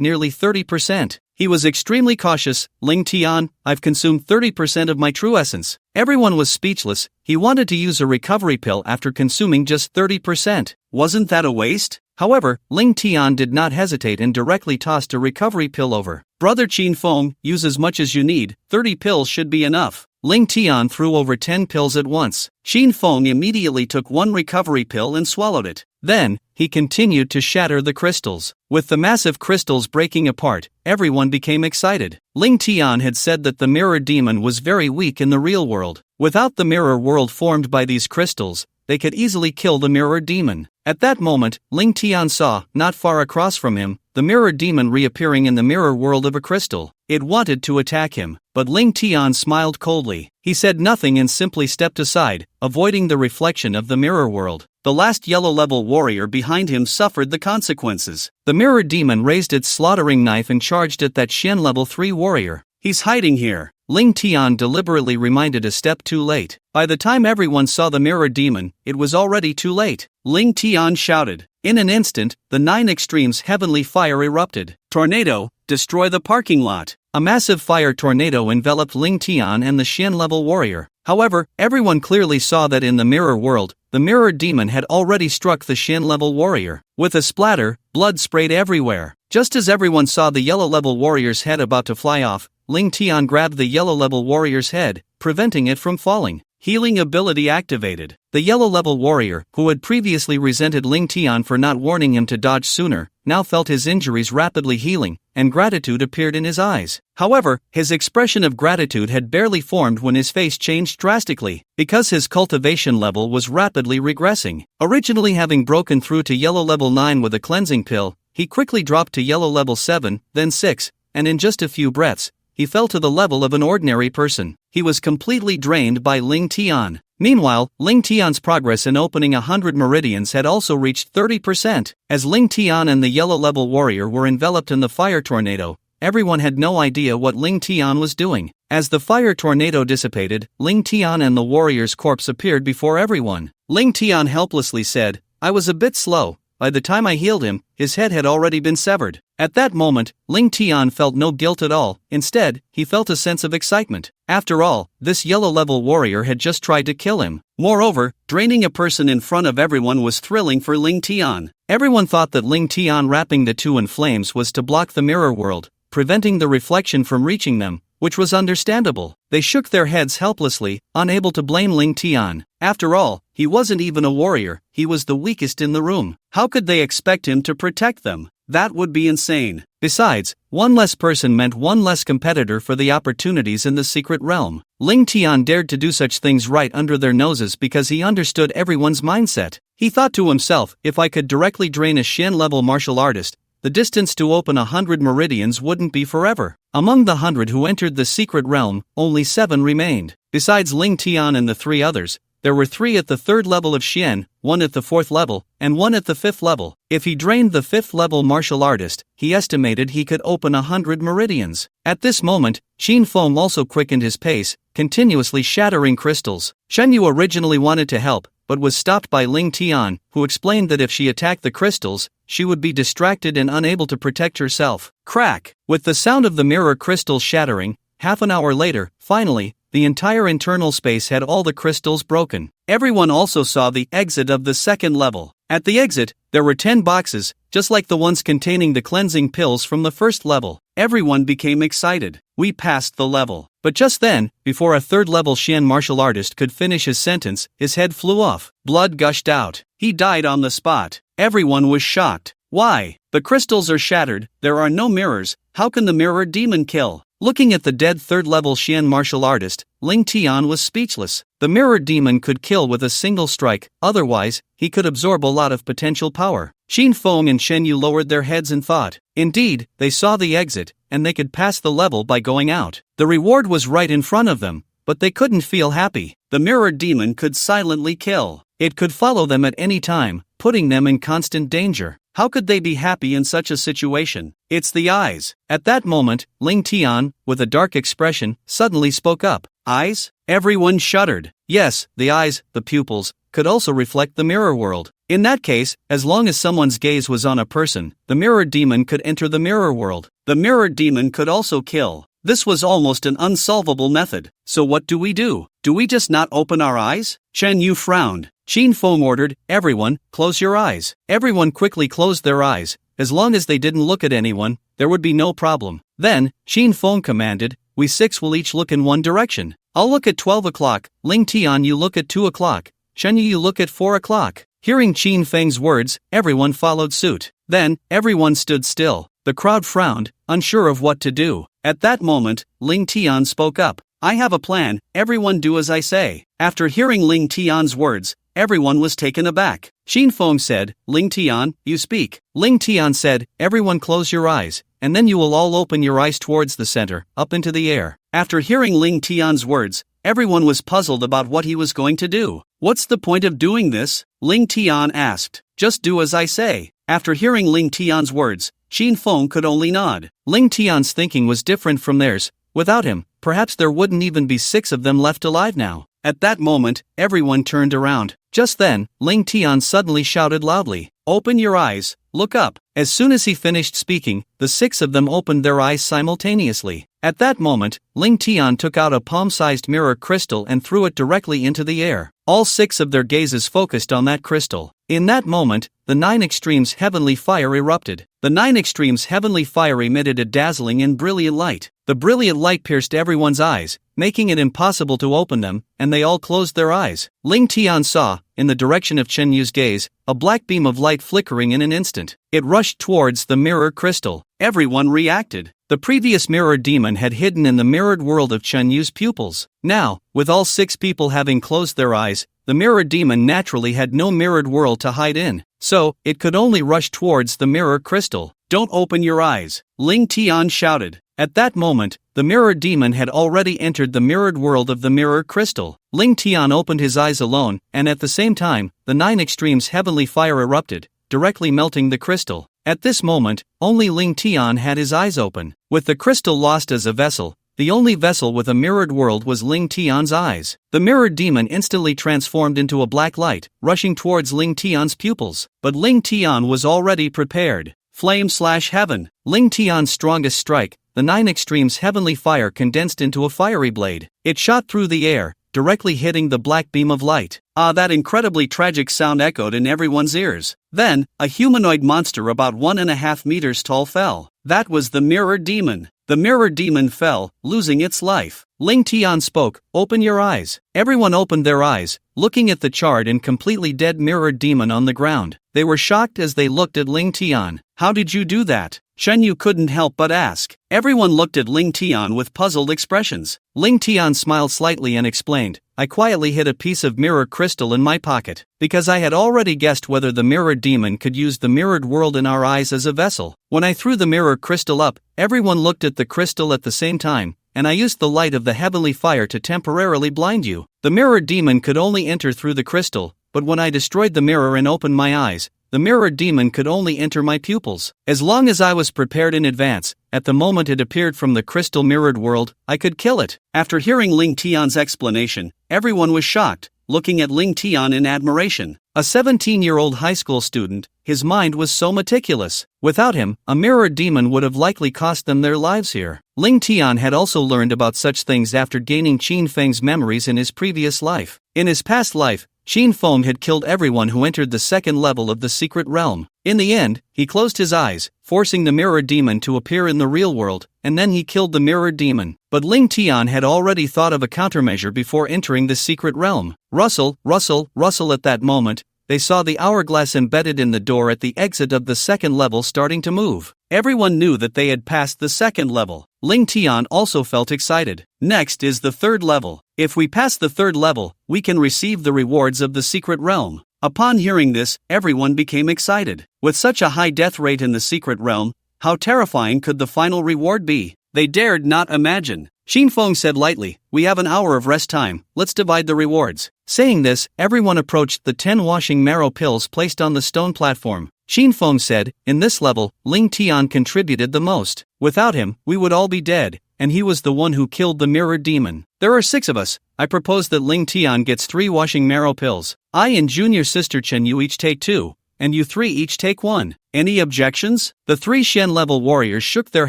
nearly 30%. He was extremely cautious. Ling Tian, I've consumed 30% of my true essence. Everyone was speechless. He wanted to use a recovery pill after consuming just 30%. Wasn't that a waste? However, Ling Tian did not hesitate and directly tossed a recovery pill over. Brother Qin Feng, use as much as you need, 30 pills should be enough. Ling Tian threw over 10 pills at once. Qin Feng immediately took one recovery pill and swallowed it. Then, he continued to shatter the crystals. With the massive crystals breaking apart, everyone became excited. Ling Tian had said that the mirror demon was very weak in the real world. Without the mirror world formed by these crystals, they could easily kill the mirror demon. At that moment, Ling Tian saw, not far across from him, the mirror demon reappearing in the mirror world of a crystal. It wanted to attack him, but Ling Tian smiled coldly. He said nothing and simply stepped aside, avoiding the reflection of the mirror world. The last yellow-level warrior behind him suffered the consequences. The mirror demon raised its slaughtering knife and charged at that Shen level 3 warrior. He's hiding here. Ling Tian deliberately reminded a step too late. By the time everyone saw the mirror demon, it was already too late. Ling Tian shouted. In an instant, the 9 extremes heavenly fire erupted. Tornado, destroy the parking lot. A massive fire tornado enveloped Ling Tian and the Shen level warrior. However, everyone clearly saw that in the mirror world, the mirror demon had already struck the Shen level warrior. With a splatter, blood sprayed everywhere. Just as everyone saw the yellow level warrior's head about to fly off, Ling Tian grabbed the yellow level warrior's head, preventing it from falling. Healing ability activated. The yellow level warrior, who had previously resented Ling Tian for not warning him to dodge sooner, now felt his injuries rapidly healing, and gratitude appeared in his eyes. However, his expression of gratitude had barely formed when his face changed drastically, because his cultivation level was rapidly regressing. Originally having broken through to yellow level 9 with a cleansing pill, he quickly dropped to yellow level 7, then 6, and in just a few breaths, he fell to the level of an ordinary person. He was completely drained by Ling Tian. Meanwhile, Ling Tian's progress in opening 100 meridians had also reached 30%. As Ling Tian and the yellow level warrior were enveloped in the fire tornado, everyone had no idea what Ling Tian was doing. As the fire tornado dissipated, Ling Tian and the warrior's corpse appeared before everyone. Ling Tian helplessly said, I was a bit slow. By the time I healed him, his head had already been severed. At that moment, Ling Tian felt no guilt at all. Instead, he felt a sense of excitement. After all, this yellow-level warrior had just tried to kill him. Moreover, draining a person in front of everyone was thrilling for Ling Tian. Everyone thought that Ling Tian wrapping the two in flames was to block the mirror world, preventing the reflection from reaching them, which was understandable. They shook their heads helplessly, unable to blame Ling Tian. After all, he wasn't even a warrior, he was the weakest in the room. How could they expect him to protect them? That would be insane. Besides, one less person meant one less competitor for the opportunities in the secret realm. Ling Tian dared to do such things right under their noses because he understood everyone's mindset. He thought to himself, if I could directly drain a Shen-level martial artist, the distance to open 100 meridians wouldn't be forever. Among the 100 who entered the secret realm, only 7 remained. Besides Ling Tian and the 3 others, there were 3 at the 3rd level of Xian, 1 at the 4th level, and 1 at the 5th level. If he drained the 5th level martial artist, he estimated he could open 100 meridians. At this moment, Qin Feng also quickened his pace, continuously shattering crystals. Shen Yu originally wanted to help, but was stopped by Ling Tian, who explained that if she attacked the crystals, she would be distracted and unable to protect herself. Crack! With the sound of the mirror crystals shattering, half an hour later, finally, the entire internal space had all the crystals broken. Everyone also saw the exit of the 2nd level. At the exit, there were 10 boxes, just like the ones containing the cleansing pills from the 1st level. Everyone became excited. We passed the level. But just then, before a 3rd level Xian martial artist could finish his sentence, his head flew off. Blood gushed out. He died on the spot. Everyone was shocked. Why? The crystals are shattered, there are no mirrors, how can the mirror demon kill? Looking at the dead 3rd level Xian martial artist, Ling Tian was speechless. The mirror demon could kill with a single strike, otherwise, he could absorb a lot of potential power. Qin Feng and Shen Yu lowered their heads and thought. Indeed, they saw the exit, and they could pass the level by going out. The reward was right in front of them, but they couldn't feel happy. The mirror demon could silently kill. It could follow them at any time, putting them in constant danger. How could they be happy in such a situation? It's the eyes. At that moment, Ling Tian, with a dark expression, suddenly spoke up. Eyes? Everyone shuddered. Yes, the eyes, the pupils, could also reflect the mirror world. In that case, as long as someone's gaze was on a person, the mirror demon could enter the mirror world. The mirror demon could also kill. This was almost an unsolvable method. So what do we do? Do we just not open our eyes? Chen Yu frowned. Qin Feng ordered, everyone, close your eyes. Everyone quickly closed their eyes. As long as they didn't look at anyone, there would be no problem. Then, Qin Feng commanded, we six will each look in one direction. I'll look at 12 o'clock, Ling Tian you look at 2 o'clock, Chen Yu you look at 4 o'clock. Hearing Qin Feng's words, everyone followed suit. Then, everyone stood still. The crowd frowned, unsure of what to do. At that moment, Ling Tian spoke up. I have a plan, everyone do as I say. After hearing Ling Tian's words, everyone was taken aback. Qin Feng said, Ling Tian, you speak. Ling Tian said, everyone close your eyes, and then you will all open your eyes towards the center, up into the air. After hearing Ling Tian's words, everyone was puzzled about what he was going to do. What's the point of doing this? Ling Tian asked. Just do as I say. After hearing Ling Tian's words, Qin Feng could only nod. Ling Tian's thinking was different from theirs. Without him, perhaps there wouldn't even be 6 of them left alive now. At that moment, everyone turned around. Just then, Ling Tian suddenly shouted loudly, open your eyes, look up. As soon as he finished speaking, the 6 of them opened their eyes simultaneously. At that moment, Ling Tian took out a palm-sized mirror crystal and threw it directly into the air. All 6 of their gazes focused on that crystal. In that moment, the 9 extremes heavenly fire erupted. The 9 extremes heavenly fire emitted a dazzling and brilliant light. The brilliant light pierced everyone's eyes, making it impossible to open them, and they all closed their eyes. Ling Tian saw, in the direction of Chen Yu's gaze, a black beam of light flickering in an instant. It rushed towards the mirror crystal. Everyone reacted. The previous mirror demon had hidden in the mirrored world of Chen Yu's pupils. Now, with all 6 people having closed their eyes, the mirror demon naturally had no mirrored world to hide in, so it could only rush towards the mirror crystal. Don't open your eyes, Ling Tian shouted. At that moment, the mirror demon had already entered the mirrored world of the mirror crystal. Ling Tian opened his eyes alone, and at the same time, the 9 extremes heavenly fire erupted, directly melting the crystal. At this moment, only Ling Tian had his eyes open. With the crystal lost as a vessel, the only vessel with a mirrored world was Ling Tian's eyes. The mirrored demon instantly transformed into a black light, rushing towards Ling Tian's pupils. But Ling Tian was already prepared. Flame/heaven. Ling Tian's strongest strike, the 9 extremes heavenly fire condensed into a fiery blade. It shot through the air, directly hitting the black beam of light. That incredibly tragic sound echoed in everyone's ears. Then, a humanoid monster about 1.5 meters tall fell. That was the mirror demon. The mirror demon fell, losing its life. Ling Tian spoke, open your eyes. Everyone opened their eyes, looking at the charred and completely dead mirror demon on the ground. They were shocked as they looked at Ling Tian. How did you do that? Chen Yu couldn't help but ask. Everyone looked at Ling Tian with puzzled expressions. Ling Tian smiled slightly and explained, I quietly hid a piece of mirror crystal in my pocket, because I had already guessed whether the mirror demon could use the mirrored world in our eyes as a vessel. When I threw the mirror crystal up, everyone looked at the crystal at the same time, and I used the light of the heavenly fire to temporarily blind you. The mirror demon could only enter through the crystal, but when I destroyed the mirror and opened my eyes, the mirror demon could only enter my pupils. As long as I was prepared in advance, at the moment it appeared from the crystal mirrored world, I could kill it. After hearing Ling Tian's explanation, everyone was shocked, looking at Ling Tian in admiration. A 17-year-old high school student, his mind was so meticulous. Without him, a mirror demon would have likely cost them their lives here. Ling Tian had also learned about such things after gaining Qin Feng's memories in his previous life. In his past life, Qin Feng had killed everyone who entered the second level of the secret realm. In the end, he closed his eyes, forcing the mirror demon to appear in the real world, and then he killed the mirror demon. But Ling Tian had already thought of a countermeasure before entering the secret realm. Rustle, rustle, rustle. At that moment, they saw the hourglass embedded in the door at the exit of the second level starting to move. Everyone knew that they had passed the second level. Ling Tian also felt excited. Next is the third level. If we pass the third level, we can receive the rewards of the secret realm. Upon hearing this, everyone became excited. With such a high death rate in the secret realm, how terrifying could the final reward be? They dared not imagine. Qin Feng said lightly, we have an hour of rest time, let's divide the rewards. Saying this, everyone approached the 10 washing marrow pills placed on the stone platform. Qin Feng said, in this level, Ling Tian contributed the most. Without him, we would all be dead, and he was the one who killed the mirror demon. There are 6 of us. I propose that Ling Tian gets 3 washing marrow pills. I and junior sister Chen Yu each take 2. And you 3 each take 1. Any objections? The 3 Shen-level warriors shook their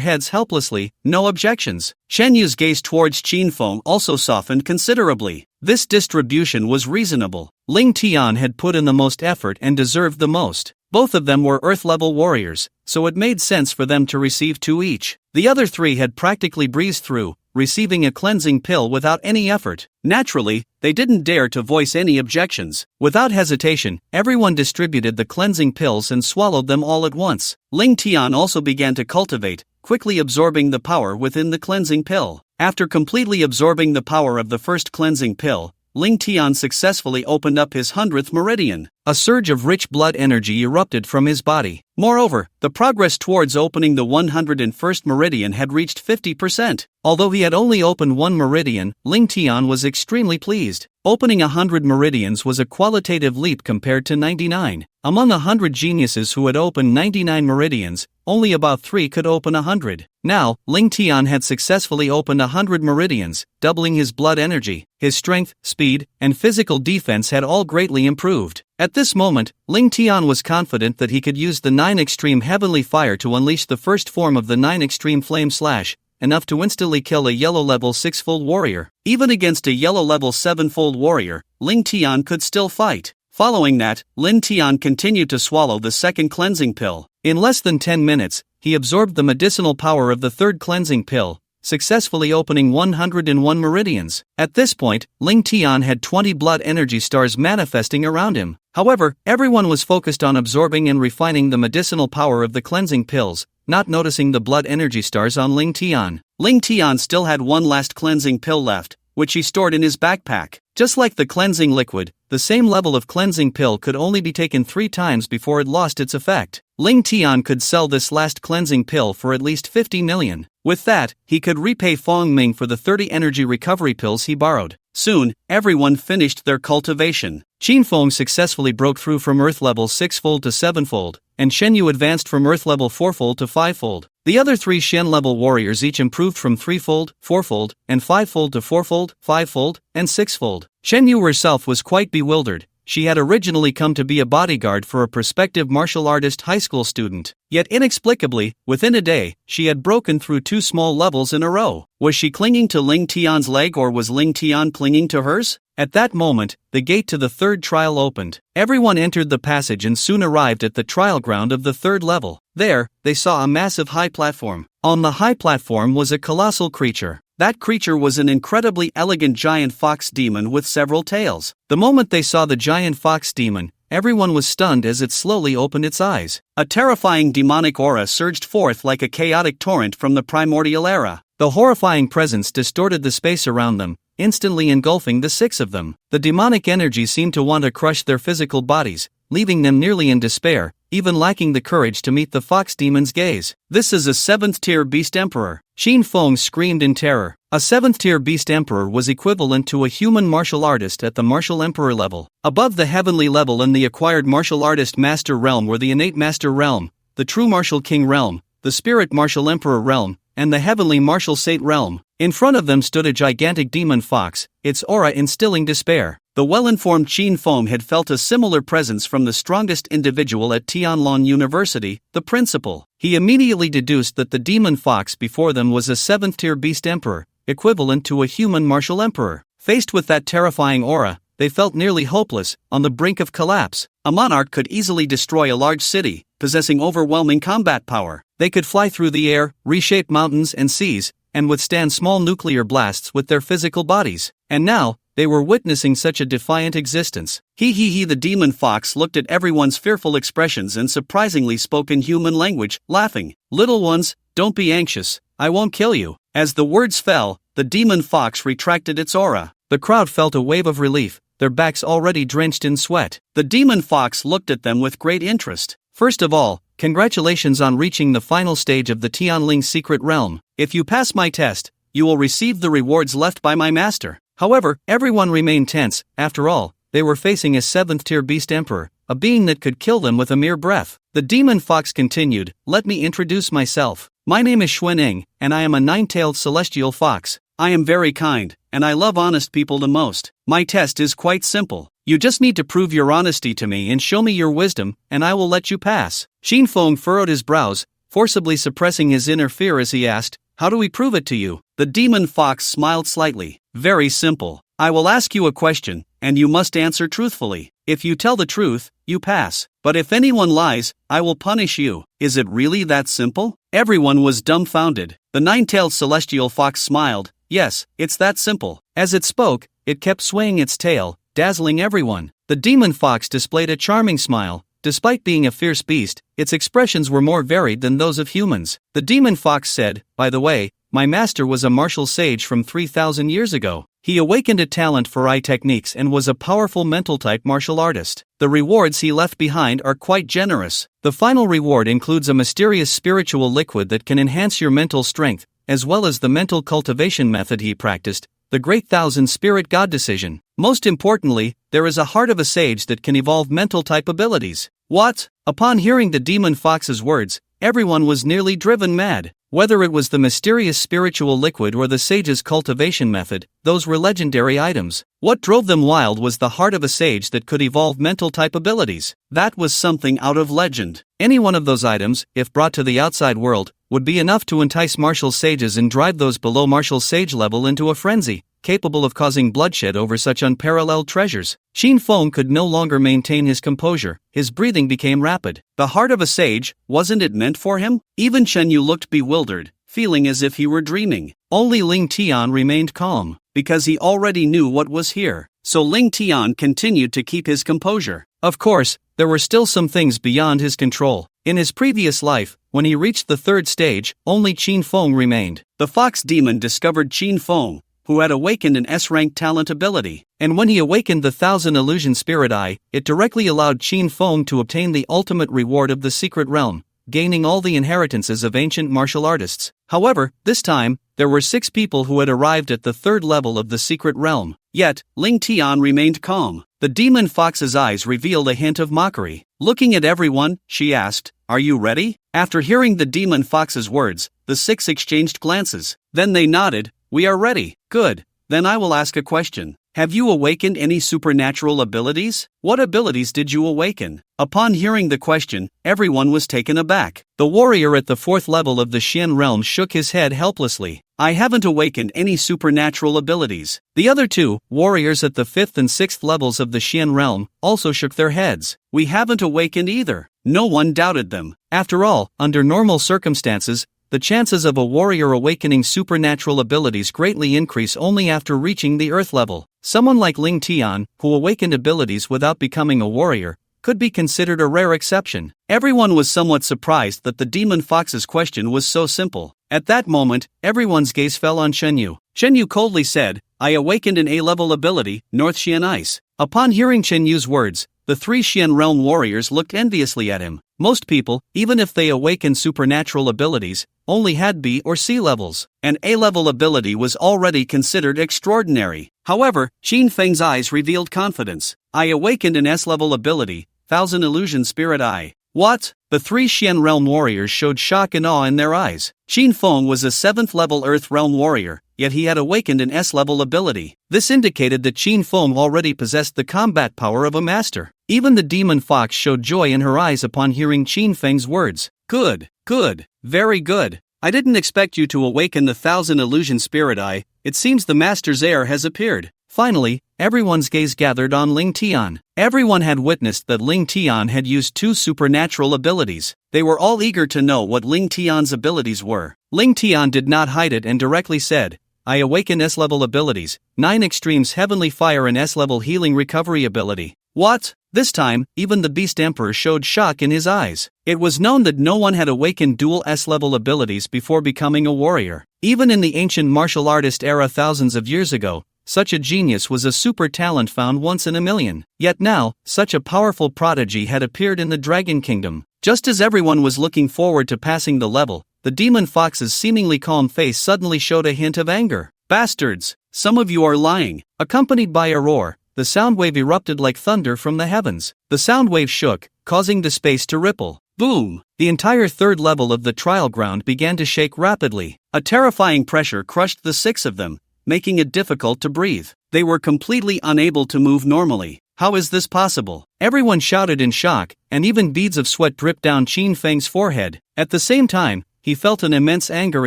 heads helplessly. No objections. Chen Yu's gaze towards Qin Feng also softened considerably. This distribution was reasonable. Ling Tian had put in the most effort and deserved the most. Both of them were Earth-level warriors, so it made sense for them to receive 2 each. The other 3 had practically breezed through, receiving a cleansing pill without any effort. Naturally, they didn't dare to voice any objections. Without hesitation, everyone distributed the cleansing pills and swallowed them all at once. Ling Tian also began to cultivate, quickly absorbing the power within the cleansing pill. After completely absorbing the power of the first cleansing pill, Ling Tian successfully opened up his 100th meridian. A surge of rich blood energy erupted from his body. Moreover, the progress towards opening the 101st meridian had reached 50%. Although he had only opened 1 meridian, Ling Tian was extremely pleased. Opening 100 meridians was a qualitative leap compared to 99. Among 100 geniuses who had opened 99 meridians, only about 3 could open 100. Now, Ling Tian had successfully opened 100 meridians, doubling his blood energy. His strength, speed, and physical defense had all greatly improved. At this moment, Ling Tian was confident that he could use the 9 extreme heavenly fire to unleash the first form of the 9 extreme flame slash, enough to instantly kill a yellow level 6-fold warrior. Even against a yellow level 7-fold warrior, Ling Tian could still fight. Following that, Lin Tian continued to swallow the second cleansing pill. In less than 10 minutes, he absorbed the medicinal power of the third cleansing pill, successfully opening 101 meridians. At this point, Ling Tian had 20 blood energy stars manifesting around him. However, everyone was focused on absorbing and refining the medicinal power of the cleansing pills, not noticing the blood energy stars on Ling Tian. Ling Tian still had 1 last cleansing pill left, which he stored in his backpack. Just like the cleansing liquid, the same level of cleansing pill could only be taken 3 times before it lost its effect. Ling Tian could sell this last cleansing pill for at least 50 million. With that, he could repay Fong Ming for the 30 energy recovery pills he borrowed. Soon, everyone finished their cultivation. Qin Feng successfully broke through from Earth level 6-fold to 7-fold, and Shen Yu advanced from Earth level 4-fold to 5-fold. The other 3 Shen level warriors each improved from 3-fold, 4-fold, and 5-fold to 4-fold, 5-fold, and 6-fold. Shen Yu herself was quite bewildered. She had originally come to be a bodyguard for a prospective martial artist high school student. Yet inexplicably, within a day, she had broken through 2 small levels in a row. Was she clinging to Ling Tian's leg or was Ling Tian clinging to hers? At that moment, the gate to the 3rd trial opened. Everyone entered the passage and soon arrived at the trial ground of the 3rd level. There, they saw a massive high platform. On the high platform was a colossal creature. That creature was an incredibly elegant giant fox demon with several tails. The moment they saw the giant fox demon, everyone was stunned as it slowly opened its eyes. A terrifying demonic aura surged forth like a chaotic torrent from the primordial era. The horrifying presence distorted the space around them, instantly engulfing the 6 of them. The demonic energy seemed to want to crush their physical bodies, leaving them nearly in despair, even lacking the courage to meet the fox demon's gaze. This is a 7th-tier beast emperor. Qin Feng screamed in terror. A 7th-tier beast emperor was equivalent to a human martial artist at the martial emperor level. Above the heavenly level and the acquired martial artist master realm were the innate master realm, the true martial king realm, the spirit martial emperor realm, and the heavenly martial saint realm. In front of them stood a gigantic demon fox, its aura instilling despair. The well-informed Qin Feng had felt a similar presence from the strongest individual at Tianlong University, the principal. He immediately deduced that the demon fox before them was a 7th-tier beast emperor, equivalent to a human martial emperor. Faced with that terrifying aura, they felt nearly hopeless, on the brink of collapse. A monarch could easily destroy a large city, possessing overwhelming combat power. They could fly through the air, reshape mountains and seas, and withstand small nuclear blasts with their physical bodies. And now, they were witnessing such a defiant existence. The demon fox looked at everyone's fearful expressions and surprisingly spoke in human language, laughing. Little ones, don't be anxious, I won't kill you. As the words fell, the demon fox retracted its aura. The crowd felt a wave of relief, their backs already drenched in sweat. The demon fox looked at them with great interest. First of all, congratulations on reaching the final stage of the Tianling secret realm. If you pass my test, you will receive the rewards left by my master. However, everyone remained tense. After all, they were facing a 7th-tier beast emperor, a being that could kill them with a mere breath. The demon fox continued, let me introduce myself. My name is Xuaneng, and I am a 9-tailed celestial fox. I am very kind, and I love honest people the most. My test is quite simple. You just need to prove your honesty to me and show me your wisdom, and I will let you pass. Qin Feng furrowed his brows, forcibly suppressing his inner fear as he asked, how do we prove it to you? The demon fox smiled slightly. Very simple. I will ask you a question, and you must answer truthfully. If you tell the truth, you pass. But if anyone lies, I will punish you. Is it really that simple? Everyone was dumbfounded. The nine-tailed celestial fox smiled. Yes, it's that simple. As it spoke, it kept swaying its tail, dazzling everyone. The demon fox displayed a charming smile. Despite being a fierce beast, its expressions were more varied than those of humans. The demon fox said, by the way, my master was a martial sage from 3,000 years ago. He awakened a talent for eye techniques and was a powerful mental-type martial artist. The rewards he left behind are quite generous. The final reward includes a mysterious spiritual liquid that can enhance your mental strength, as well as the mental cultivation method he practiced, the Great Thousand Spirit God Decision. Most importantly, there is a heart of a sage that can evolve mental-type abilities. What? Upon hearing the demon fox's words, everyone was nearly driven mad. Whether it was the mysterious spiritual liquid or the sage's cultivation method, those were legendary items. What drove them wild was the heart of a sage that could evolve mental-type abilities. That was something out of legend. Any one of those items, if brought to the outside world, would be enough to entice martial sages and drive those below martial sage level into a frenzy, capable of causing bloodshed over such unparalleled treasures. Qin Feng could no longer maintain his composure. His breathing became rapid. The heart of a sage, wasn't it meant for him? Even Chen Yu looked bewildered, feeling as if he were dreaming. Only Ling Tian remained calm, because he already knew what was here. So Ling Tian continued to keep his composure. Of course, there were still some things beyond his control. In his previous life, when he reached the third stage, only Qin Feng remained. The fox demon discovered Qin Feng, who had awakened an S-rank talent ability. And when he awakened the Thousand Illusion Spirit Eye, it directly allowed Qin Feng to obtain the ultimate reward of the secret realm, gaining all the inheritances of ancient martial artists. However, this time, there were 6 people who had arrived at the third level of the secret realm. Yet, Ling Tian remained calm. The demon fox's eyes revealed a hint of mockery. Looking at everyone, she asked, are you ready? After hearing the demon fox's words, the 6 exchanged glances. Then they nodded. We are ready. Good. Then I will ask a question. Have you awakened any supernatural abilities? What abilities did you awaken? Upon hearing the question, everyone was taken aback. The warrior at the 4th level of the Xian realm shook his head helplessly. I haven't awakened any supernatural abilities. The other 2, warriors at the 5th and 6th levels of the Xian realm, also shook their heads. We haven't awakened either. No one doubted them. After all, under normal circumstances, the chances of a warrior awakening supernatural abilities greatly increase only after reaching the earth level. Someone like Ling Tian, who awakened abilities without becoming a warrior, could be considered a rare exception. Everyone was somewhat surprised that the demon fox's question was so simple. At that moment, everyone's gaze fell on Chen Yu. Chen Yu coldly said, I awakened an A-level ability, North Xian Ice. Upon hearing Chen Yu's words, the 3 Xian realm warriors looked enviously at him. Most people, even if they awakened supernatural abilities, only had B or C levels. An A-level ability was already considered extraordinary. However, Qin Feng's eyes revealed confidence. I awakened an S-level ability, Thousand Illusion Spirit Eye. What? The 3 Xian realm warriors showed shock and awe in their eyes. Qin Feng was a 7th-level Earth realm warrior, yet he had awakened an S-level ability. This indicated that Qin Feng already possessed the combat power of a master. Even the demon fox showed joy in her eyes upon hearing Qin Feng's words. Good, good, very good. I didn't expect you to awaken the Thousand Illusion Spirit Eye. It seems the master's heir has appeared. Finally, everyone's gaze gathered on Ling Tian. Everyone had witnessed that Ling Tian had used 2 supernatural abilities. They were all eager to know what Ling Tian's abilities were. Ling Tian did not hide it and directly said, I awaken S-level abilities, 9 extremes heavenly fire and S-level healing recovery ability. What? This time, even the Beast Emperor showed shock in his eyes. It was known that no one had awakened dual S-level abilities before becoming a warrior. Even in the ancient martial artist era thousands of years ago, such a genius was a super talent found once in a million. Yet now, such a powerful prodigy had appeared in the Dragon Kingdom. Just as everyone was looking forward to passing the level, the demon fox's seemingly calm face suddenly showed a hint of anger. Bastards! Some of you are lying. Accompanied by a roar, the sound wave erupted like thunder from the heavens. The sound wave shook, causing the space to ripple. Boom! The entire third level of the trial ground began to shake rapidly. A terrifying pressure crushed the 6 of them, making it difficult to breathe. They were completely unable to move normally. How is this possible? Everyone shouted in shock, and even beads of sweat dripped down Qin Feng's forehead. At the same time, he felt an immense anger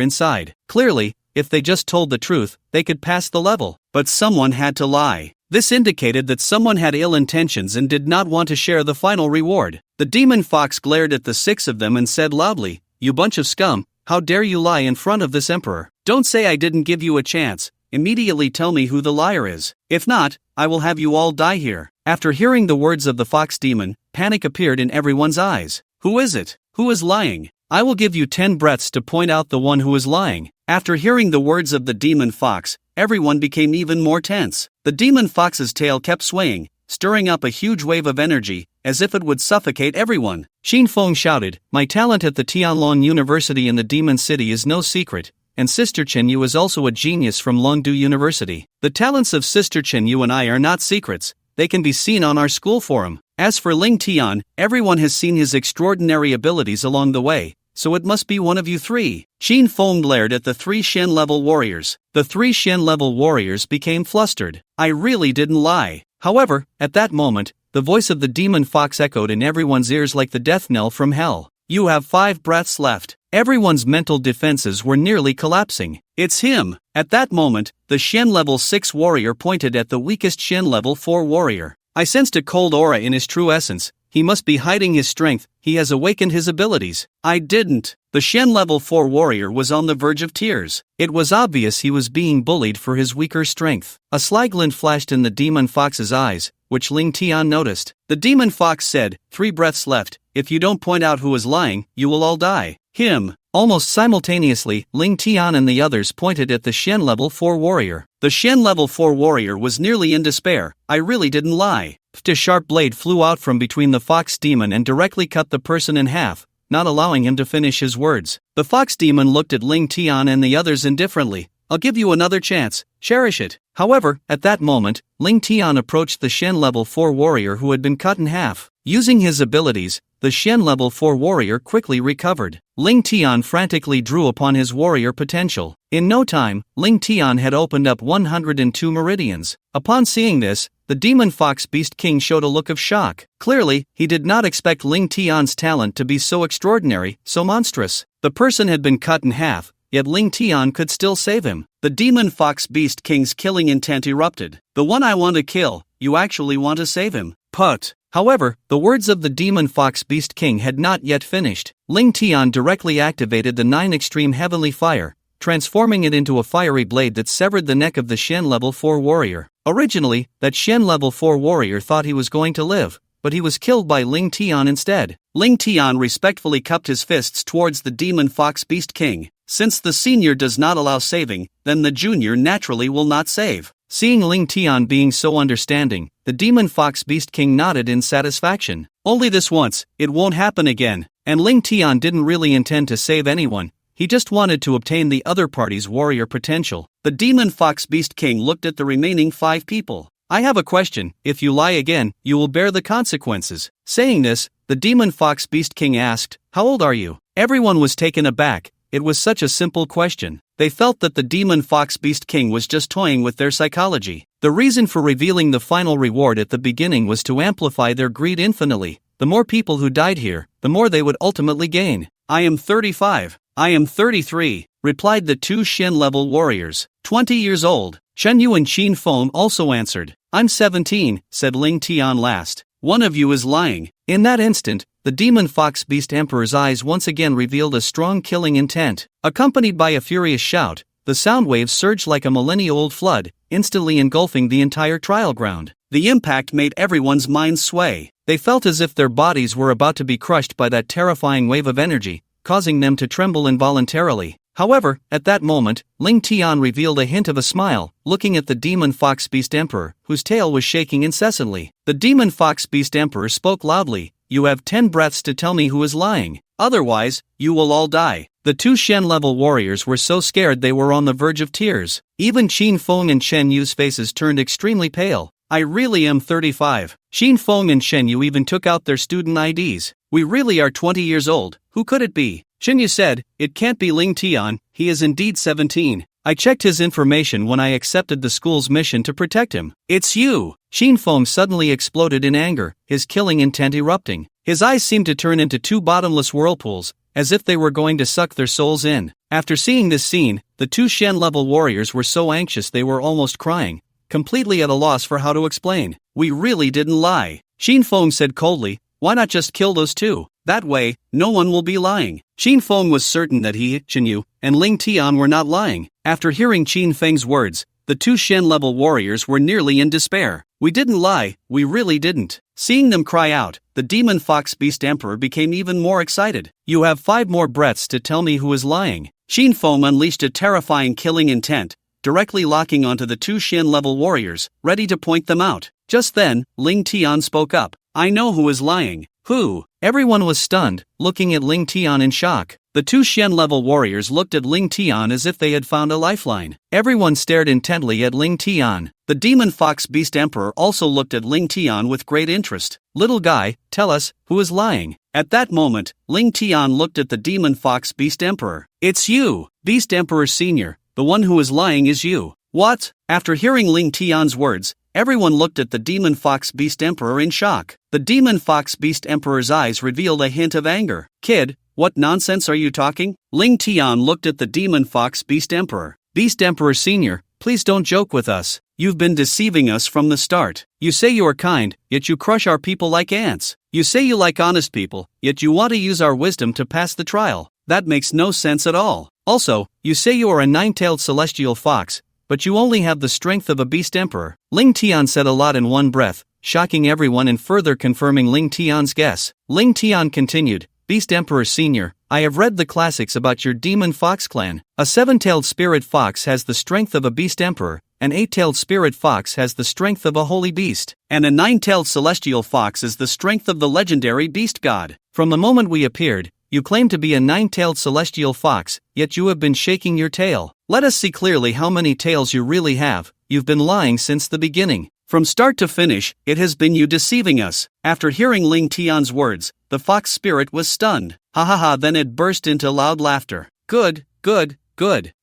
inside. Clearly, if they just told the truth, they could pass the level. But someone had to lie. This indicated that someone had ill intentions and did not want to share the final reward. The demon fox glared at the 6 of them and said loudly, "You bunch of scum, how dare you lie in front of this emperor? Don't say I didn't give you a chance. Immediately tell me who the liar is. If not, I will have you all die here." After hearing the words of the fox demon, panic appeared in everyone's eyes. Who is it? Who is lying? I will give you 10 breaths to point out the one who is lying. After hearing the words of the demon fox, everyone became even more tense. The demon fox's tail kept swaying, stirring up a huge wave of energy, as if it would suffocate everyone. Qin Feng shouted, "My talent at the Tianlong University in the Demon City is no secret, and Sister Chen Yu is also a genius from Longdu University. The talents of Sister Chen Yu and I are not secrets, they can be seen on our school forum. As for Ling Tian, everyone has seen his extraordinary abilities along the way, so it must be one of you 3. Qin Feng glared at the 3 Shen-level warriors. The 3 Shen-level warriors became flustered. I really didn't lie. However, at that moment, the voice of the demon fox echoed in everyone's ears like the death knell from hell. You have 5 breaths left. Everyone's mental defenses were nearly collapsing. It's him! At that moment, the Shen-level 6 warrior pointed at the weakest Shen-level 4 warrior. I sensed a cold aura in his true essence. He must be hiding his strength, he has awakened his abilities. I didn't. The Shen-level 4 warrior was on the verge of tears. It was obvious he was being bullied for his weaker strength. A sly glint flashed in the demon fox's eyes, which Ling Tian noticed. The demon fox said, 3 breaths left. If you don't point out who is lying, you will all die. Him. Almost simultaneously, Ling Tian and the others pointed at the Shen-level 4 warrior. The Shen-level 4 warrior was nearly in despair. I really didn't lie. A sharp blade flew out from between the fox demon and directly cut the person in half, not allowing him to finish his words. The fox demon looked at Ling Tian and the others indifferently. I'll give you another chance. Cherish it. However, at that moment, Ling Tian approached the Shen-level 4 warrior who had been cut in half. Using his abilities, the Shen-level 4 warrior quickly recovered. Ling Tian frantically drew upon his warrior potential. In no time, Ling Tian had opened up 102 meridians. Upon seeing this, the demon fox beast king showed a look of shock. Clearly, he did not expect Ling Tian's talent to be so extraordinary, so monstrous. The person had been cut in half, yet Ling Tian could still save him. The demon fox beast king's killing intent erupted. The one I want to kill, you actually want to save him. Put. However, the words of the demon fox beast king had not yet finished. Ling Tian directly activated the 9 extreme heavenly fire, transforming it into a fiery blade that severed the neck of the Shen-level 4 warrior. Originally, that Shen-level 4 warrior thought he was going to live, but he was killed by Ling Tian instead. Ling Tian respectfully cupped his fists towards the demon fox beast king. Since the senior does not allow saving, then the junior naturally will not save. Seeing Ling Tian being so understanding, the demon fox beast king nodded in satisfaction. Only this once, it won't happen again. And Ling Tian didn't really intend to save anyone, he just wanted to obtain the other party's warrior potential. The demon fox beast king looked at the remaining 5 people. I have a question, if you lie again, you will bear the consequences. Saying this, the demon fox beast king asked, how old are you? Everyone was taken aback. It was such a simple question. They felt that the demon fox beast king was just toying with their psychology. The reason for revealing the final reward at the beginning was to amplify their greed infinitely. The more people who died here, the more they would ultimately gain. I am 35. I am 33, replied the 2 Shen-level warriors. 20 years old. Chen Yu and Qin Feng also answered. I'm 17, said Ling Tian last. One of you is lying. In that instant, the demon fox beast emperor's eyes once again revealed a strong killing intent. Accompanied by a furious shout, the sound waves surged like a millennia-old flood, instantly engulfing the entire trial ground. The impact made everyone's minds sway. They felt as if their bodies were about to be crushed by that terrifying wave of energy, causing them to tremble involuntarily. However, at that moment, Ling Tian revealed a hint of a smile, looking at the demon fox beast emperor, whose tail was shaking incessantly. The demon fox beast emperor spoke loudly, you have 10 breaths to tell me who is lying. Otherwise, you will all die. The 2 Shen-level warriors were so scared they were on the verge of tears. Even Qin Feng and Chen Yu's faces turned extremely pale. I really am 35. Xin Feng and Shen Yu even took out their student IDs. We really are 20 years old. Who could it be? Shen Yu said, it can't be Ling Tian, he is indeed 17. I checked his information when I accepted the school's mission to protect him. It's you! Xin Feng suddenly exploded in anger, his killing intent erupting. His eyes seemed to turn into two bottomless whirlpools, as if they were going to suck their souls in. After seeing this scene, the two Shen-level warriors were so anxious they were almost crying, completely at a loss for how to explain. We really didn't lie. Xin Feng said coldly, why not just kill those two? That way, no one will be lying. Xin Feng was certain that he, Shen Yu, and Ling Tian were not lying. After hearing Qin Feng's words, the two Shen-level warriors were nearly in despair. We didn't lie, we really didn't. Seeing them cry out, the demon fox beast emperor became even more excited. You have 5 more breaths to tell me who is lying. Xin Feng unleashed a terrifying killing intent, directly locking onto the two Shen-level warriors, ready to point them out. Just then, Ling Tian spoke up. I know who is lying. Who? Everyone was stunned, looking at Ling Tian in shock. The two Shen-level warriors looked at Ling Tian as if they had found a lifeline. Everyone stared intently at Ling Tian. The demon fox beast emperor also looked at Ling Tian with great interest. Little guy, tell us, who is lying? At that moment, Ling Tian looked at the demon fox beast emperor. It's you, Beast Emperor Senior. The one who is lying is you. What? After hearing Ling Tian's words, everyone looked at the demon fox beast emperor in shock. The demon fox beast emperor's eyes revealed a hint of anger. Kid, what nonsense are you talking? Ling Tian looked at the demon fox beast emperor. Beast Emperor Senior, please don't joke with us. You've been deceiving us from the start. You say you are kind, yet you crush our people like ants. You say you like honest people, yet you want to use our wisdom to pass the trial. That makes no sense at all. Also, you say you are a 9-tailed celestial fox, but you only have the strength of a beast emperor. Ling Tian said a lot in one breath, shocking everyone and further confirming Ling Tian's guess. Ling Tian continued, Beast Emperor Senior, I have read the classics about your demon fox clan. A 7-tailed spirit fox has the strength of a beast emperor, an 8-tailed spirit fox has the strength of a holy beast, and a 9-tailed celestial fox is the strength of the legendary beast god. From the moment we appeared, you claim to be a 9-tailed celestial fox, yet you have been shaking your tail. Let us see clearly how many tails you really have. You've been lying since the beginning. From start to finish, it has been you deceiving us. After hearing Ling Tian's words, the fox spirit was stunned. Ha ha ha, then it burst into loud laughter. Good.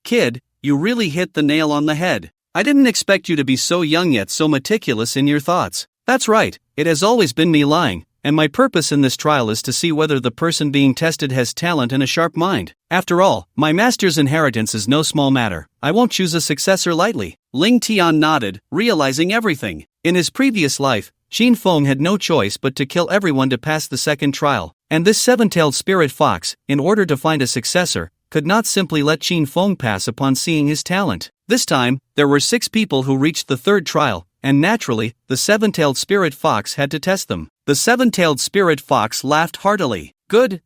Kid, you really hit the nail on the head. I didn't expect you to be so young yet so meticulous in your thoughts. That's right, it has always been me lying, and my purpose in this trial is to see whether the person being tested has talent and a sharp mind. After all, my master's inheritance is no small matter. I won't choose a successor lightly. Ling Tian nodded, realizing everything. In his previous life, Xin Feng had no choice but to kill everyone to pass the second trial, and this 7-tailed spirit fox, in order to find a successor, could not simply let Xin Feng pass upon seeing his talent. This time, there were 6 people who reached the third trial, and naturally, the 7-tailed spirit fox had to test them. The 7-tailed spirit fox laughed heartily. Good.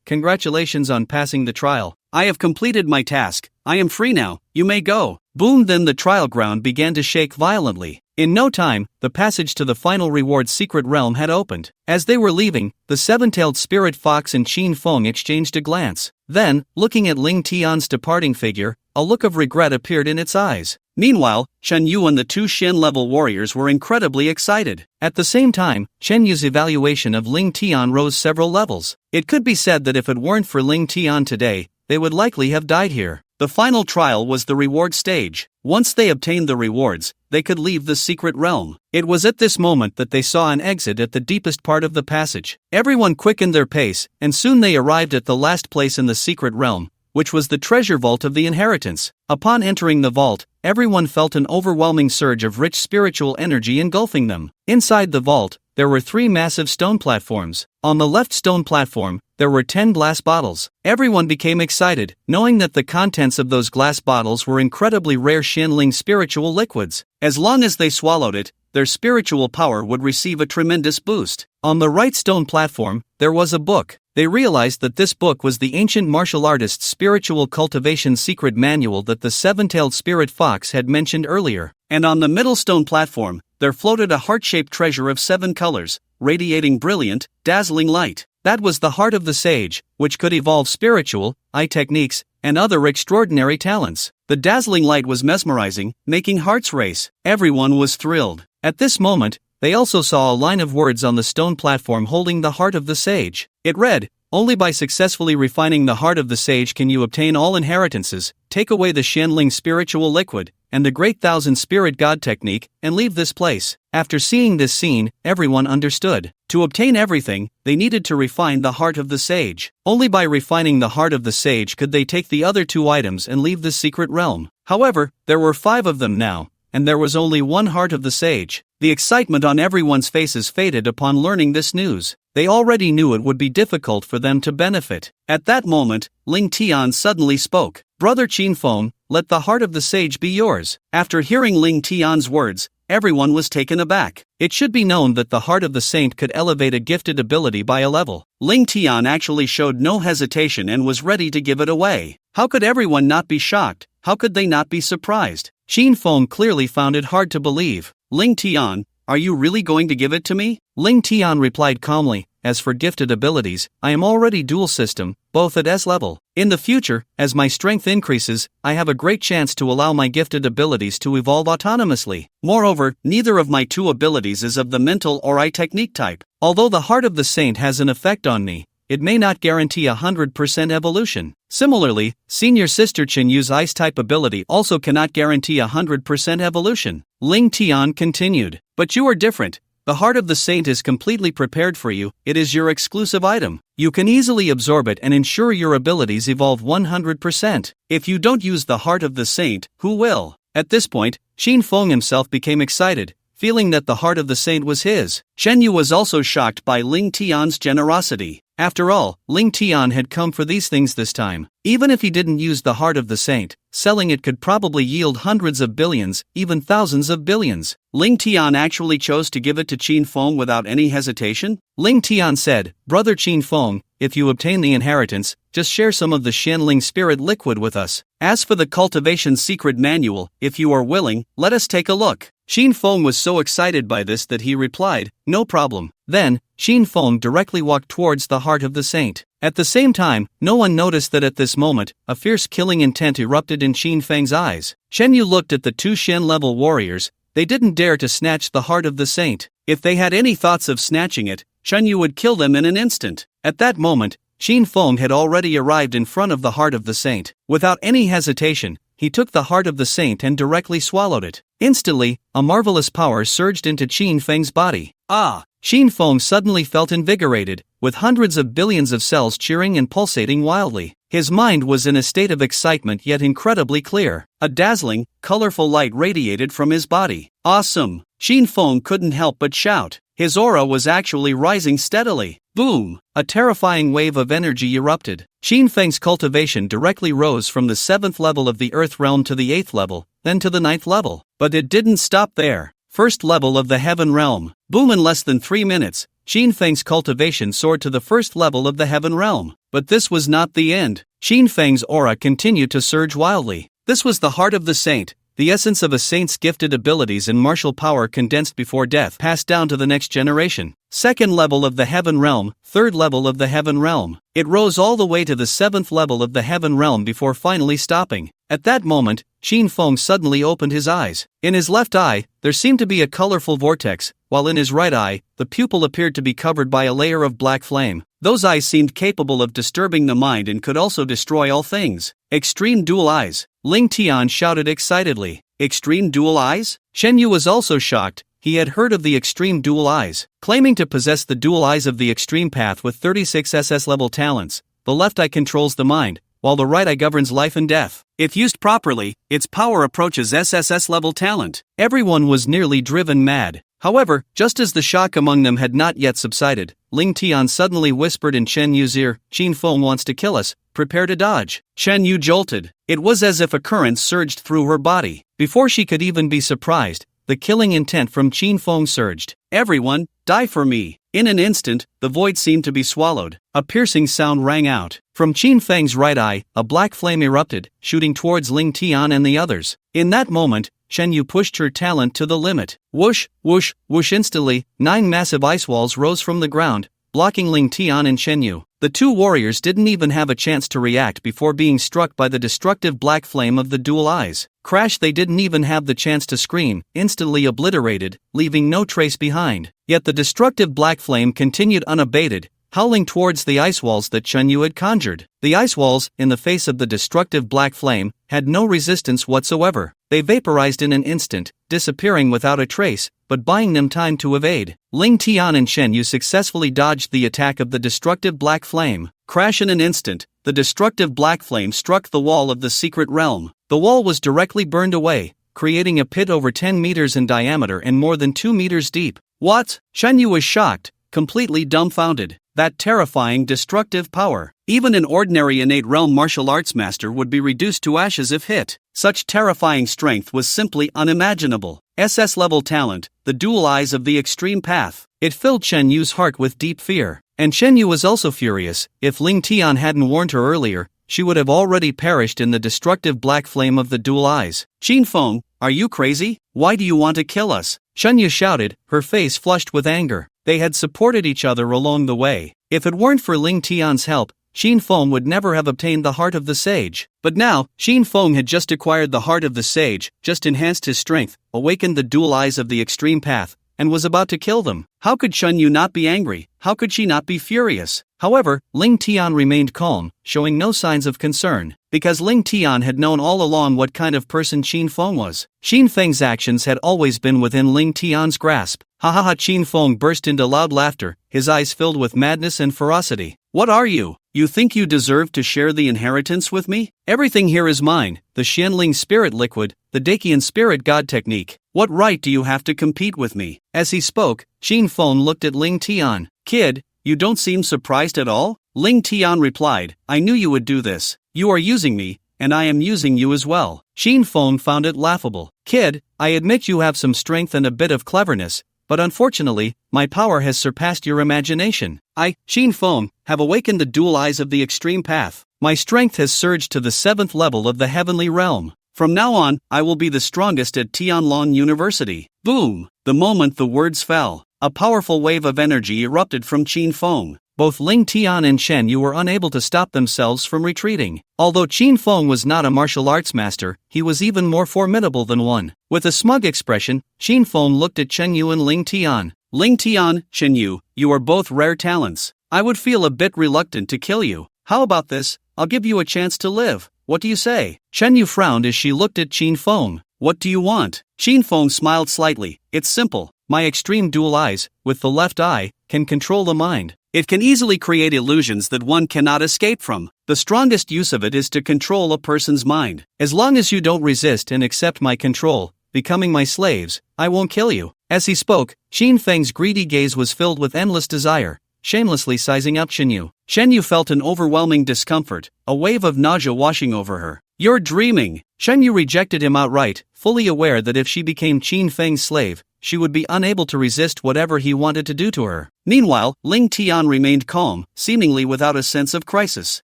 Congratulations on passing the trial. I have completed my task. I am free now. You may go. Boom! Then the trial ground began to shake violently. In no time, the passage to the final reward secret realm had opened. As they were leaving, the 7-tailed spirit fox and Xin Feng exchanged a glance. Then, looking at Ling Tian's departing figure, a look of regret appeared in its eyes. Meanwhile, Shen Yu and the two Shen-level warriors were incredibly excited. At the same time, Shen Yu's evaluation of Ling Tian rose several levels. It could be said that if it weren't for Ling Tian today, they would likely have died here. The final trial was the reward stage. Once they obtained the rewards, they could leave the secret realm. It was at this moment that they saw an exit at the deepest part of the passage. Everyone quickened their pace, and soon they arrived at the last place in the secret realm, which was the treasure vault of the inheritance. Upon entering the vault, everyone felt an overwhelming surge of rich spiritual energy engulfing them. Inside the vault, there were 3 massive stone platforms. On the left stone platform, there were 10 glass bottles. Everyone became excited, knowing that the contents of those glass bottles were incredibly rare Shenling spiritual liquids. As long as they swallowed it, their spiritual power would receive a tremendous boost. On the right stone platform, there was a book. They realized that this book was the ancient martial artist's spiritual cultivation secret manual that the 7-tailed spirit fox had mentioned earlier. And on the middle stone platform, there floated a heart-shaped treasure of 7 colors, radiating brilliant, dazzling light. That was the heart of the sage, which could evolve spiritual, eye techniques, and other extraordinary talents. The dazzling light was mesmerizing, making hearts race. Everyone was thrilled. At this moment, they also saw a line of words on the stone platform holding the heart of the sage. It read, "Only by successfully refining the heart of the sage can you obtain all inheritances, take away the Xianling spiritual liquid, and the Great Thousand Spirit God technique, and leave this place." After seeing this scene, everyone understood. To obtain everything, they needed to refine the heart of the sage. Only by refining the heart of the sage could they take the other 2 items and leave the secret realm. However, there were 5 of them now, and there was only 1 heart of the sage. The excitement on everyone's faces faded upon learning this news. They already knew it would be difficult for them to benefit. At that moment, Ling Tian suddenly spoke. "Brother Qinfeng, let the heart of the sage be yours." After hearing Ling Tian's words, everyone was taken aback. It should be known that the heart of the saint could elevate a gifted ability by a level. Ling Tian actually showed no hesitation and was ready to give it away. How could everyone not be shocked? How could they not be surprised? Qinfeng clearly found it hard to believe. "Ling Tian, are you really going to give it to me?" Ling Tian replied calmly, "As for gifted abilities, I am already dual system, both at S level. In the future, as my strength increases, I have a great chance to allow my gifted abilities to evolve autonomously. Moreover, neither of my 2 abilities is of the mental or eye technique type. Although the heart of the saint has an effect on me, it may not guarantee 100% evolution. Similarly, senior sister Chen Yu's ice-type ability also cannot guarantee 100% evolution." Ling Tian continued, "But you are different. The heart of the saint is completely prepared for you, it is your exclusive item. You can easily absorb it and ensure your abilities evolve 100%. If you don't use the heart of the saint, who will?" At this point, Qinfeng himself became excited, feeling that the heart of the saint was his. Chen Yu was also shocked by Ling Tian's generosity. After all, Ling Tian had come for these things this time. Even if he didn't use the heart of the saint, selling it could probably yield hundreds of billions, even thousands of billions. Ling Tian actually chose to give it to Qinfeng without any hesitation. Ling Tian said, "Brother Qinfeng, if you obtain the inheritance, just share some of the Xianling spirit liquid with us. As for the cultivation secret manual, if you are willing, let us take a look." Qinfeng was so excited by this that he replied, "No problem." Then, Qinfeng directly walked towards the heart of the saint. At the same time, no one noticed that at this moment, a fierce killing intent erupted in Qinfeng's eyes. Chen Yu looked at the 2 Shen-level warriors. They didn't dare to snatch the heart of the saint. If they had any thoughts of snatching it, Chen Yu would kill them in an instant. At that moment, Qinfeng had already arrived in front of the heart of the saint. Without any hesitation, he took the heart of the saint and directly swallowed it. Instantly, a marvelous power surged into Qinfeng's body. Ah! Qinfeng suddenly felt invigorated, with hundreds of billions of cells cheering and pulsating wildly. His mind was in a state of excitement yet incredibly clear. A dazzling, colorful light radiated from his body. Awesome! Qinfeng couldn't help but shout. His aura was actually rising steadily. Boom! A terrifying wave of energy erupted. Qinfeng's cultivation directly rose from the 7th level of the Earth realm to the 8th level, then to the 9th level. But it didn't stop there. 1st level of the Heaven realm. Boom! In less than 3 minutes, Qinfeng's cultivation soared to the 1st level of the Heaven realm. But this was not the end. Qinfeng's aura continued to surge wildly. This was the heart of the saint, the essence of a saint's gifted abilities and martial power condensed before death, passed down to the next generation. 2nd level of the Heaven realm, 3rd level of the Heaven realm. It rose all the way to the 7th level of the Heaven realm before finally stopping. At that moment, Qinfeng suddenly opened his eyes. In his left eye, there seemed to be a colorful vortex, while in his right eye, the pupil appeared to be covered by a layer of black flame. Those eyes seemed capable of disturbing the mind and could also destroy all things. Extreme dual eyes. Ling Tian shouted excitedly. Extreme dual eyes? Chen Yu was also shocked. He had heard of the extreme dual eyes. Claiming to possess the dual eyes of the extreme path with 36 SS-level talents, the left eye controls the mind, while the right eye governs life and death. If used properly, its power approaches SSSSS-level talent. Everyone was nearly driven mad. However, just as the shock among them had not yet subsided, Ling Tian suddenly whispered in Chen Yu's ear, "Qinfeng wants to kill us, prepare to dodge." Chen Yu jolted. It was as if a current surged through her body. Before she could even be surprised, the killing intent from Qinfeng surged. "Everyone, die for me." In an instant, the void seemed to be swallowed. A piercing sound rang out. From Qinfeng's right eye, a black flame erupted, shooting towards Ling Tian and the others. In that moment, Chen Yu pushed her talent to the limit. Whoosh, whoosh, whoosh! Instantly, 9 massive ice walls rose from the ground, blocking Ling Tian and Shen Yu. The two warriors didn't even have a chance to react before being struck by the destructive black flame of the dual eyes. Crash! They didn't even have the chance to scream, instantly obliterated, leaving no trace behind. Yet the destructive black flame continued unabated, howling towards the ice walls that Shen Yu had conjured. The ice walls, in the face of the destructive black flame, had no resistance whatsoever. They vaporized in an instant, disappearing without a trace, but buying them time to evade. Ling Tian and Shen Yu successfully dodged the attack of the destructive black flame. Crash! In an instant, the destructive black flame struck the wall of the secret realm. The wall was directly burned away, creating a pit over 10 meters in diameter and more than 2 meters deep. What? Shen Yu was shocked, completely dumbfounded. That terrifying destructive power. Even an ordinary innate realm martial arts master would be reduced to ashes if hit. Such terrifying strength was simply unimaginable. SS level talent, the dual eyes of the extreme path. It filled Shen Yu's heart with deep fear. And Shen Yu was also furious. If Ling Tian hadn't warned her earlier, she would have already perished in the destructive black flame of the dual eyes. Qin Feng, are you crazy? Why do you want to kill us? Shen Yu shouted, her face flushed with anger. They had supported each other along the way. If it weren't for Ling Tian's help, Qin Feng would never have obtained the heart of the sage. But now, Qin Feng had just acquired the heart of the sage, just enhanced his strength, awakened the dual eyes of the extreme path, and was about to kill them. How could Shen Yu not be angry? How could she not be furious? However, Ling Tian remained calm, showing no signs of concern, because Ling Tian had known all along what kind of person Qin Feng was. Qin Feng's actions had always been within Ling Tian's grasp. Ha ha ha! Qin Feng burst into loud laughter, his eyes filled with madness and ferocity. What are you? You think you deserve to share the inheritance with me? Everything here is mine, the Xianling spirit liquid, the Dakian spirit god technique. What right do you have to compete with me? As he spoke, Qin Feng looked at Ling Tian. Kid, you don't seem surprised at all? Ling Tian replied, I knew you would do this. You are using me, and I am using you as well. Qin Feng found it laughable. Kid, I admit you have some strength and a bit of cleverness, but unfortunately, my power has surpassed your imagination. I, Qin Feng, have awakened the dual eyes of the extreme path. My strength has surged to the 7th level of the heavenly realm. From now on, I will be the strongest at Tianlong University. Boom! The moment the words fell, a powerful wave of energy erupted from Qin Feng. Both Ling Tian and Shen Yu were unable to stop themselves from retreating. Although Qin Feng was not a martial arts master, he was even more formidable than one. With a smug expression, Qin Feng looked at Shen Yu and Ling Tian. Ling Tian, Shen Yu, you are both rare talents. I would feel a bit reluctant to kill you. How about this? I'll give you a chance to live. What do you say? Shen Yu frowned as she looked at Qin Feng. What do you want? Qin Feng smiled slightly. It's simple. My extreme dual eyes, with the left eye, can control the mind. It can easily create illusions that one cannot escape from. The strongest use of it is to control a person's mind. As long as you don't resist and accept my control, becoming my slaves, I won't kill you. As he spoke, Qin Feng's greedy gaze was filled with endless desire, shamelessly sizing up Shen Yu. Shen Yu felt an overwhelming discomfort, a wave of nausea washing over her. You're dreaming! Shen Yu rejected him outright, fully aware that if she became Qin Feng's slave, she would be unable to resist whatever he wanted to do to her. Meanwhile, Ling Tian remained calm, seemingly without a sense of crisis.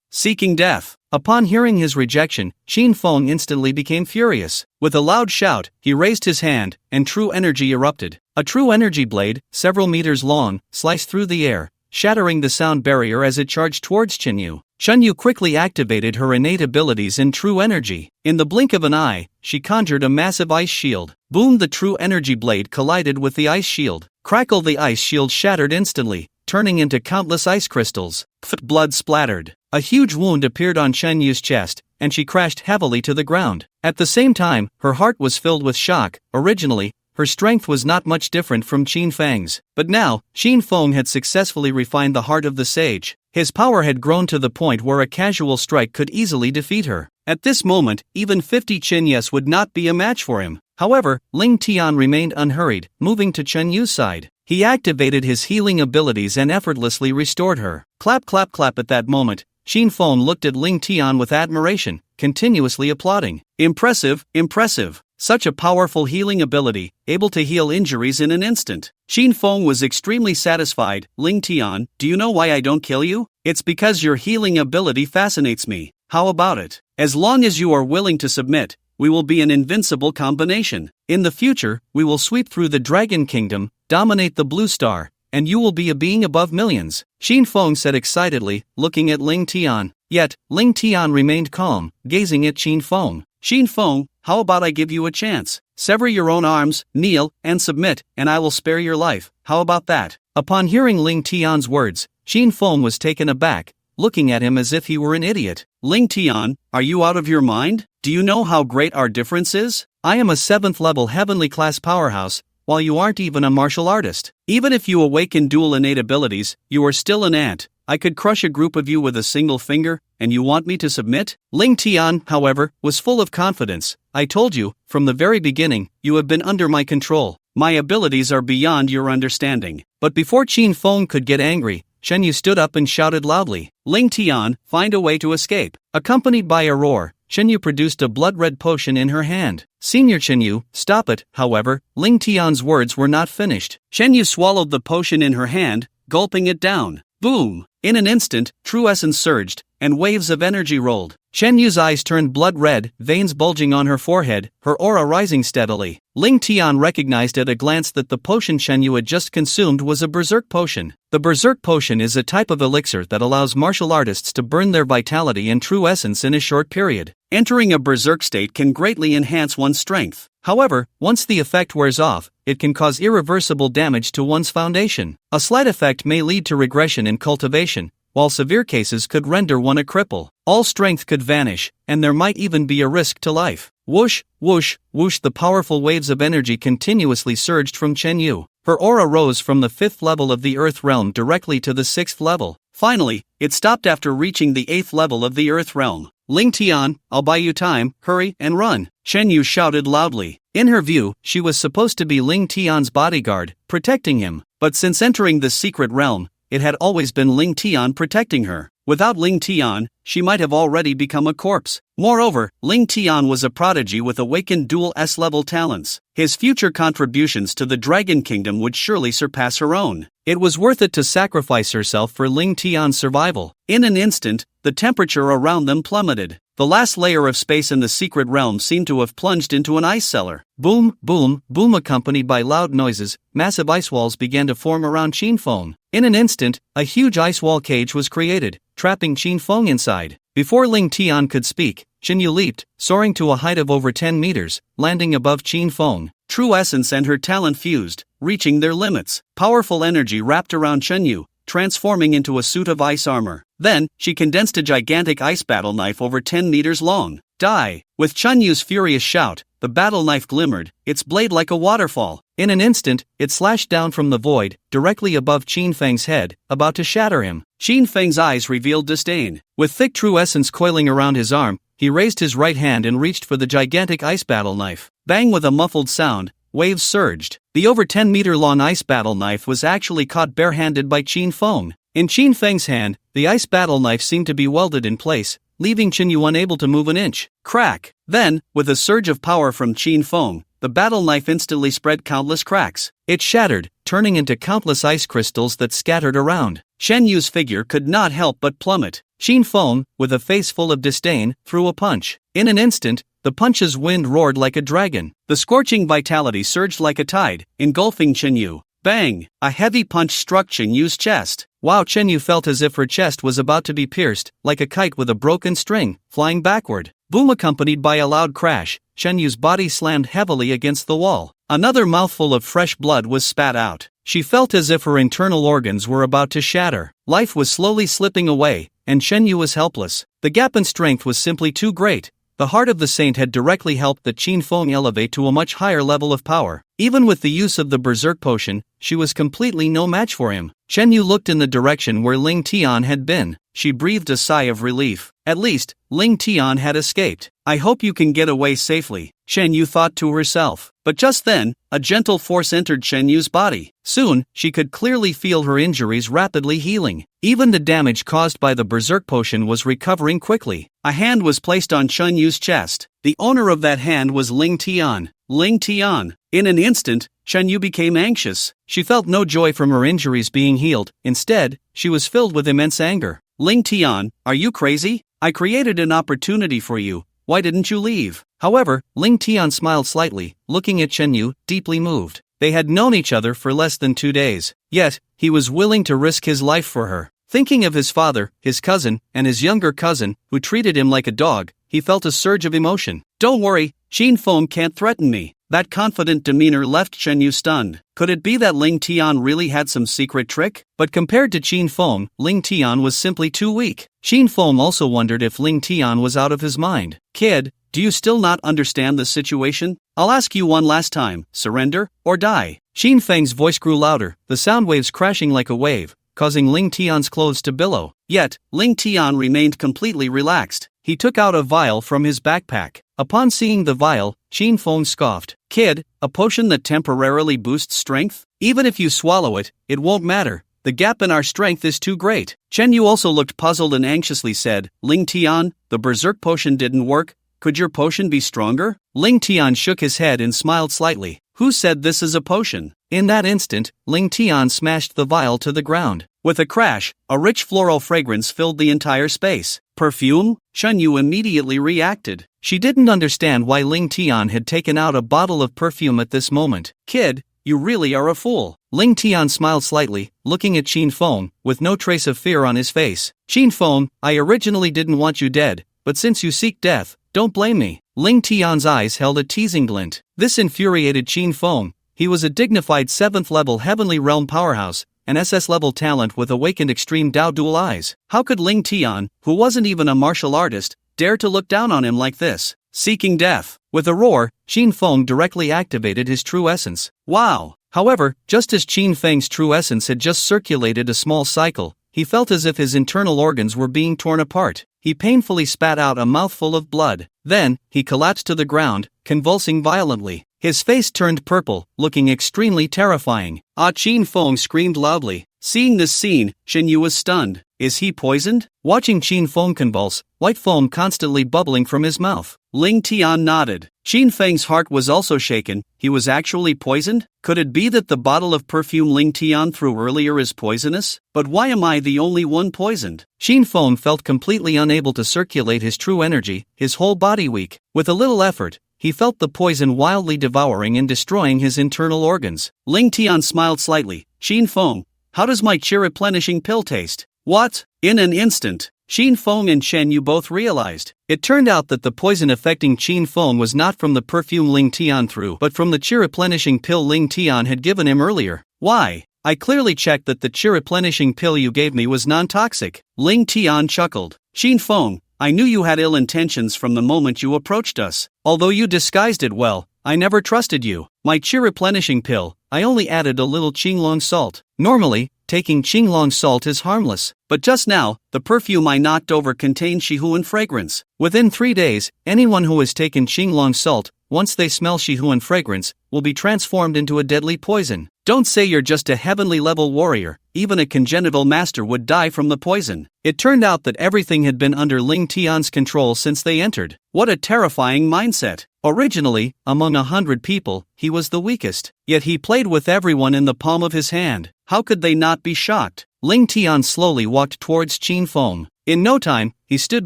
Seeking death. Upon hearing his rejection, Qin Feng instantly became furious. With a loud shout, he raised his hand, and true energy erupted. A true energy blade, several meters long, sliced through the air, shattering the sound barrier as it charged towards Shen Yu. Shen Yu quickly activated her innate abilities in true energy. In the blink of an eye, she conjured a massive ice shield. Boom! The true energy blade collided with the ice shield. Crackle! The ice shield shattered instantly, turning into countless ice crystals. Blood splattered. A huge wound appeared on Shen Yu's chest, and she crashed heavily to the ground. At the same time, her heart was filled with shock. Originally, her strength was not much different from Qin Feng's, but now, Qin Feng had successfully refined the heart of the sage. His power had grown to the point where a casual strike could easily defeat her. At this moment, even 50 Qinyes would not be a match for him. However, Ling Tian remained unhurried, moving to Shen Yu's side. He activated his healing abilities and effortlessly restored her. Clap clap clap! At that moment, Qin Feng looked at Ling Tian with admiration, continuously applauding. Impressive, impressive. Such a powerful healing ability, able to heal injuries in an instant. Qin Feng was extremely satisfied. Ling Tian, do you know why I don't kill you? It's because your healing ability fascinates me. How about it? As long as you are willing to submit, we will be an invincible combination. In the future, we will sweep through the Dragon Kingdom, dominate the Blue Star, and you will be a being above millions," Xin Feng said excitedly, looking at Ling Tian. Yet, Ling Tian remained calm, gazing at Xin Feng. "Xin Feng, how about I give you a chance? Sever your own arms, kneel, and submit, and I will spare your life. How about that?" Upon hearing Ling Tian's words, Xin Feng was taken aback, looking at him as if he were an idiot. "Ling Tian, are you out of your mind? Do you know how great our difference is? I am a 7th level heavenly class powerhouse, while you aren't even a martial artist. Even if you awaken dual innate abilities, you are still an ant. I could crush a group of you with a single finger, and you want me to submit?" Ling Tian, however, was full of confidence. "I told you, from the very beginning, you have been under my control. My abilities are beyond your understanding." But before Xin Feng could get angry, Shen Yu stood up and shouted loudly, "Ling Tian, find a way to escape." Accompanied by a roar, Shen Yu produced a blood-red potion in her hand. "Senior Shen Yu, stop it." However, Ling Tian's words were not finished. Shen Yu swallowed the potion in her hand, gulping it down. Boom! In an instant, true essence surged, and waves of energy rolled. Shen Yu's eyes turned blood red, veins bulging on her forehead, her aura rising steadily. Ling Tian recognized at a glance that the potion Shen Yu had just consumed was a berserk potion. The berserk potion is a type of elixir that allows martial artists to burn their vitality and true essence in a short period. Entering a berserk state can greatly enhance one's strength. However, once the effect wears off, it can cause irreversible damage to one's foundation. A slight effect may lead to regression in cultivation, while severe cases could render one a cripple. All strength could vanish, and there might even be a risk to life. Whoosh, whoosh, whoosh, the powerful waves of energy continuously surged from Chen Yu. Her aura rose from the 5th level of the Earth realm directly to the 6th level. Finally, it stopped after reaching the 8th level of the Earth realm. "Ling Tian, I'll buy you time, hurry and run," Shen Yu shouted loudly. In her view, she was supposed to be Ling Tian's bodyguard, protecting him, but since entering the secret realm, it had always been Ling Tian protecting her. Without Ling Tian, she might have already become a corpse. Moreover, Ling Tian was a prodigy with awakened dual S-level talents. His future contributions to the Dragon Kingdom would surely surpass her own. It was worth it to sacrifice herself for Ling Tian's survival. In an instant, the temperature around them plummeted. The last layer of space in the secret realm seemed to have plunged into an ice cellar. Boom, boom, boom, accompanied by loud noises, massive ice walls began to form around Xin Feng. In an instant, a huge ice wall cage was created, trapping Xin Feng inside. Before Ling Tian could speak, Shen Yu leaped, soaring to a height of over 10 meters, landing above Xin Feng. True essence and her talent fused, reaching their limits. Powerful energy wrapped around Shen Yu, transforming into a suit of ice armor. Then, she condensed a gigantic ice battle knife over 10 meters long. Die! With Chen Yu's furious shout, the battle knife glimmered, its blade like a waterfall. In an instant, it slashed down from the void, directly above Qin Feng's head, about to shatter him. Qin Feng's eyes revealed disdain. With thick true essence coiling around his arm, he raised his right hand and reached for the gigantic ice battle knife. Bang! With a muffled sound, waves surged. The over 10-meter-long ice battle knife was actually caught barehanded by Qin Feng. In Qin Feng's hand, the ice battle knife seemed to be welded in place, leaving Chen Yu unable to move an inch. Crack! Then, with a surge of power from Qin Feng, the battle knife instantly spread countless cracks. It shattered, turning into countless ice crystals that scattered around. Shen Yu's figure could not help but plummet. Qin Feng, with a face full of disdain, threw a punch. In an instant, the punch's wind roared like a dragon. The scorching vitality surged like a tide, engulfing Chen Yu. Bang! A heavy punch struck Chen Yu's chest. Wow! Chen Yu felt as if her chest was about to be pierced, like a kite with a broken string, flying backward. Boom! Accompanied by a loud crash, Chen Yu's body slammed heavily against the wall. Another mouthful of fresh blood was spat out. She felt as if her internal organs were about to shatter. Life was slowly slipping away, and Chen Yu was helpless. The gap in strength was simply too great. The heart of the saint had directly helped the Qin Feng elevate to a much higher level of power. Even with the use of the berserk potion, she was completely no match for him. Chen Yu looked in the direction where Ling Tian had been. She breathed a sigh of relief. At least, Ling Tian had escaped. I hope you can get away safely, Shen Yu thought to herself. But just then, a gentle force entered Shen Yu's body. Soon, she could clearly feel her injuries rapidly healing. Even the damage caused by the berserk potion was recovering quickly. A hand was placed on Shen Yu's chest. The owner of that hand was Ling Tian. Ling Tian. In an instant, Shen Yu became anxious. She felt no joy from her injuries being healed. Instead, she was filled with immense anger. Ling Tian, are you crazy? I created an opportunity for you. Why didn't you leave? However, Ling Tian smiled slightly, looking at Chen Yu, deeply moved. They had known each other for less than 2 days. Yet, he was willing to risk his life for her. Thinking of his father, his cousin, and his younger cousin, who treated him like a dog, he felt a surge of emotion. "Don't worry, Qin Feng can't threaten me." That confident demeanor left Shen Yu stunned. Could it be that Ling Tian really had some secret trick? But compared to Qin Feng, Ling Tian was simply too weak. Qin Feng also wondered if Ling Tian was out of his mind. "Kid, do you still not understand the situation? I'll ask you one last time, surrender, or die." Qin Feng's voice grew louder, the sound waves crashing like a wave, causing Ling Tian's clothes to billow. Yet, Ling Tian remained completely relaxed. He took out a vial from his backpack. Upon seeing the vial, Qin Feng scoffed. "Kid, a potion that temporarily boosts strength? Even if you swallow it, it won't matter. The gap in our strength is too great." Chen Yu also looked puzzled and anxiously said, "Ling Tian, the berserk potion didn't work. Could your potion be stronger?" Ling Tian shook his head and smiled slightly. "Who said this is a potion?" In that instant, Ling Tian smashed the vial to the ground. With a crash, a rich floral fragrance filled the entire space. "Perfume?" Chen Yu immediately reacted. She didn't understand why Ling Tian had taken out a bottle of perfume at this moment. "Kid, you really are a fool." Ling Tian smiled slightly, looking at Qin Feng, with no trace of fear on his face. "Qin Feng, I originally didn't want you dead, but since you seek death, don't blame me." Ling Tian's eyes held a teasing glint. This infuriated Qin Feng. He was a dignified 7th-level Heavenly Realm powerhouse, an SS-level talent with awakened extreme Dao dual eyes. How could Ling Tian, who wasn't even a martial artist, dare to look down on him like this? Seeking death. With a roar, Qin Feng directly activated his true essence. Wow! However, just as Qin Feng's true essence had just circulated a small cycle, he felt as if his internal organs were being torn apart. He painfully spat out a mouthful of blood. Then, he collapsed to the ground, convulsing violently. His face turned purple, looking extremely terrifying. Qin Feng screamed loudly. Seeing this scene, Shen Yu was stunned. Is he poisoned? Watching Qin Feng convulse, white foam constantly bubbling from his mouth. Ling Tian nodded. Qin Feng's heart was also shaken. He was actually poisoned? Could it be that the bottle of perfume Ling Tian threw earlier is poisonous? But why am I the only one poisoned? Qin Feng felt completely unable to circulate his true energy, his whole body weak. With a little effort, he felt the poison wildly devouring and destroying his internal organs. Ling Tian smiled slightly. Qin Feng, how does my chi-replenishing pill taste? What? In an instant, Qin Feng and Shen Yu both realized. It turned out that the poison affecting Qin Feng was not from the perfume Ling Tian threw, but from the chi-replenishing pill Ling Tian had given him earlier. Why? I clearly checked that the chi-replenishing pill you gave me was non-toxic. Ling Tian chuckled. Qin Feng, I knew you had ill intentions from the moment you approached us. Although you disguised it well, I never trusted you. My chi-replenishing pill, I only added a little Qinglong salt. Normally, taking Qinglong salt is harmless, but just now, the perfume I knocked over contained Shihuan fragrance. Within 3 days, anyone who has taken Qinglong salt, once they smell Shihuan fragrance, will be transformed into a deadly poison. Don't say you're just a heavenly level warrior, even a congenital master would die from the poison. It turned out that everything had been under Ling Tian's control since they entered. What a terrifying mindset. Originally, among 100 people, he was the weakest. Yet he played with everyone in the palm of his hand. How could they not be shocked? Ling Tian slowly walked towards Qin Feng. In no time, he stood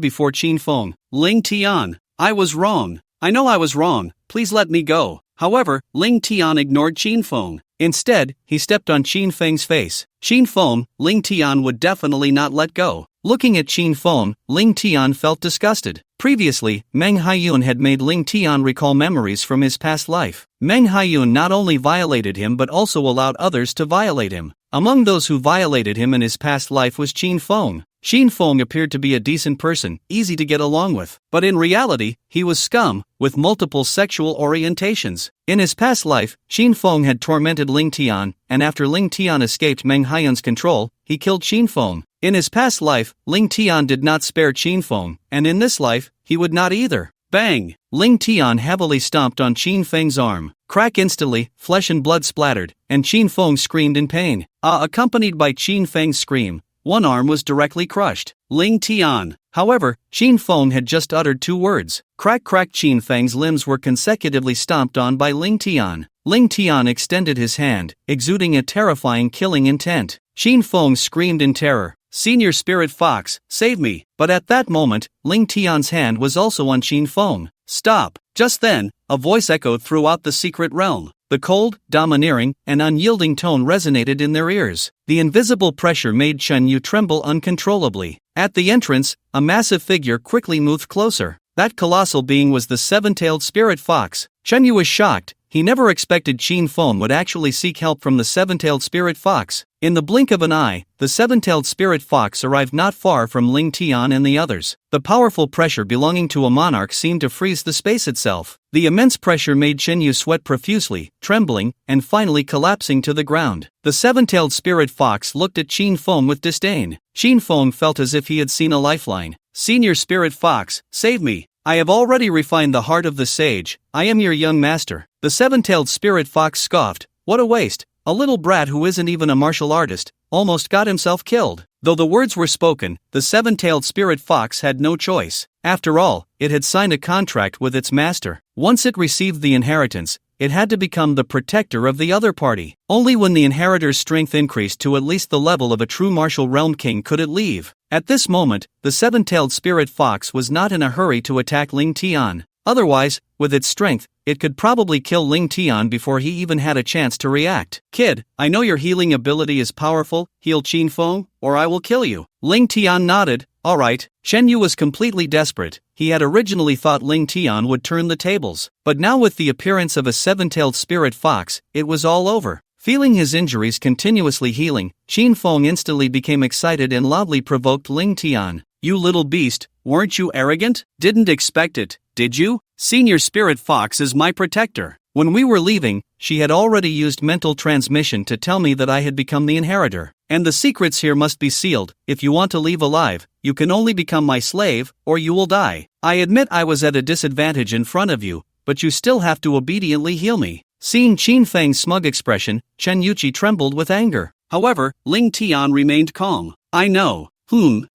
before Qin Feng. Ling Tian, I was wrong. I know I was wrong, please let me go. However, Ling Tian ignored Qin Feng. Instead, he stepped on Qin Feng's face. Qin Feng, Ling Tian would definitely not let go. Looking at Qin Feng, Ling Tian felt disgusted. Previously, Meng Haiyun had made Ling Tian recall memories from his past life. Meng Haiyun not only violated him but also allowed others to violate him. Among those who violated him in his past life was Qin Feng. Qin Feng appeared to be a decent person, easy to get along with. But in reality, he was scum, with multiple sexual orientations. In his past life, Qin Feng had tormented Ling Tian, and after Ling Tian escaped Meng Haiyun's control, he killed Qin Feng. In his past life, Ling Tian did not spare Qin Feng, and in this life, he would not either. Bang! Ling Tian heavily stomped on Qin Feng's arm. Crack instantly, flesh and blood splattered, and Qin Feng screamed in pain. Accompanied by Qin Feng's scream, one arm was directly crushed. Ling Tian. However, Qin Feng had just uttered 2 words. Crack crack. Qin Feng's limbs were consecutively stomped on by Ling Tian. Ling Tian extended his hand, exuding a terrifying killing intent. Qin Feng screamed in terror. Senior Spirit Fox, save me. But at that moment, Ling Tian's hand was also on Qin Feng. Stop. Just then, a voice echoed throughout the secret realm. The cold, domineering, and unyielding tone resonated in their ears. The invisible pressure made Chen Yu tremble uncontrollably. At the entrance, a massive figure quickly moved closer. That colossal being was the seven-tailed spirit fox. Chen Yu was shocked. He never expected Qin Feng would actually seek help from the seven-tailed spirit fox. In the blink of an eye, the seven-tailed spirit fox arrived not far from Ling Tian and the others. The powerful pressure belonging to a monarch seemed to freeze the space itself. The immense pressure made Chen Yu sweat profusely, trembling, and finally collapsing to the ground. The seven-tailed spirit fox looked at Qin Feng with disdain. Qin Feng felt as if he had seen a lifeline. "Senior spirit fox, save me. I have already refined the heart of the sage. I am your young master." The seven-tailed spirit fox scoffed. "What a waste. A little brat who isn't even a martial artist, almost got himself killed." Though the words were spoken, the seven-tailed spirit fox had no choice. After all, it had signed a contract with its master. Once it received the inheritance, it had to become the protector of the other party. Only when the inheritor's strength increased to at least the level of a true martial realm king could it leave. At this moment, the seven-tailed spirit fox was not in a hurry to attack Ling Tian. Otherwise, with its strength, it could probably kill Ling Tian before he even had a chance to react. "Kid, I know your healing ability is powerful. Heal Qin Feng, or I will kill you." Ling Tian nodded. "Alright." Chen Yu was completely desperate. He had originally thought Ling Tian would turn the tables, but now with the appearance of a seven-tailed spirit fox, it was all over. Feeling his injuries continuously healing, Qin Feng instantly became excited and loudly provoked Ling Tian. "You little beast, weren't you arrogant? Didn't expect it, did you? Senior spirit fox is my protector. When we were leaving, she had already used mental transmission to tell me that I had become the inheritor. And the secrets here must be sealed. If you want to leave alive, you can only become my slave, or you will die. I admit I was at a disadvantage in front of you, but you still have to obediently heal me." Seeing Qin Feng's smug expression, Chen Yuqi trembled with anger. However, Ling Tian remained calm. "I know."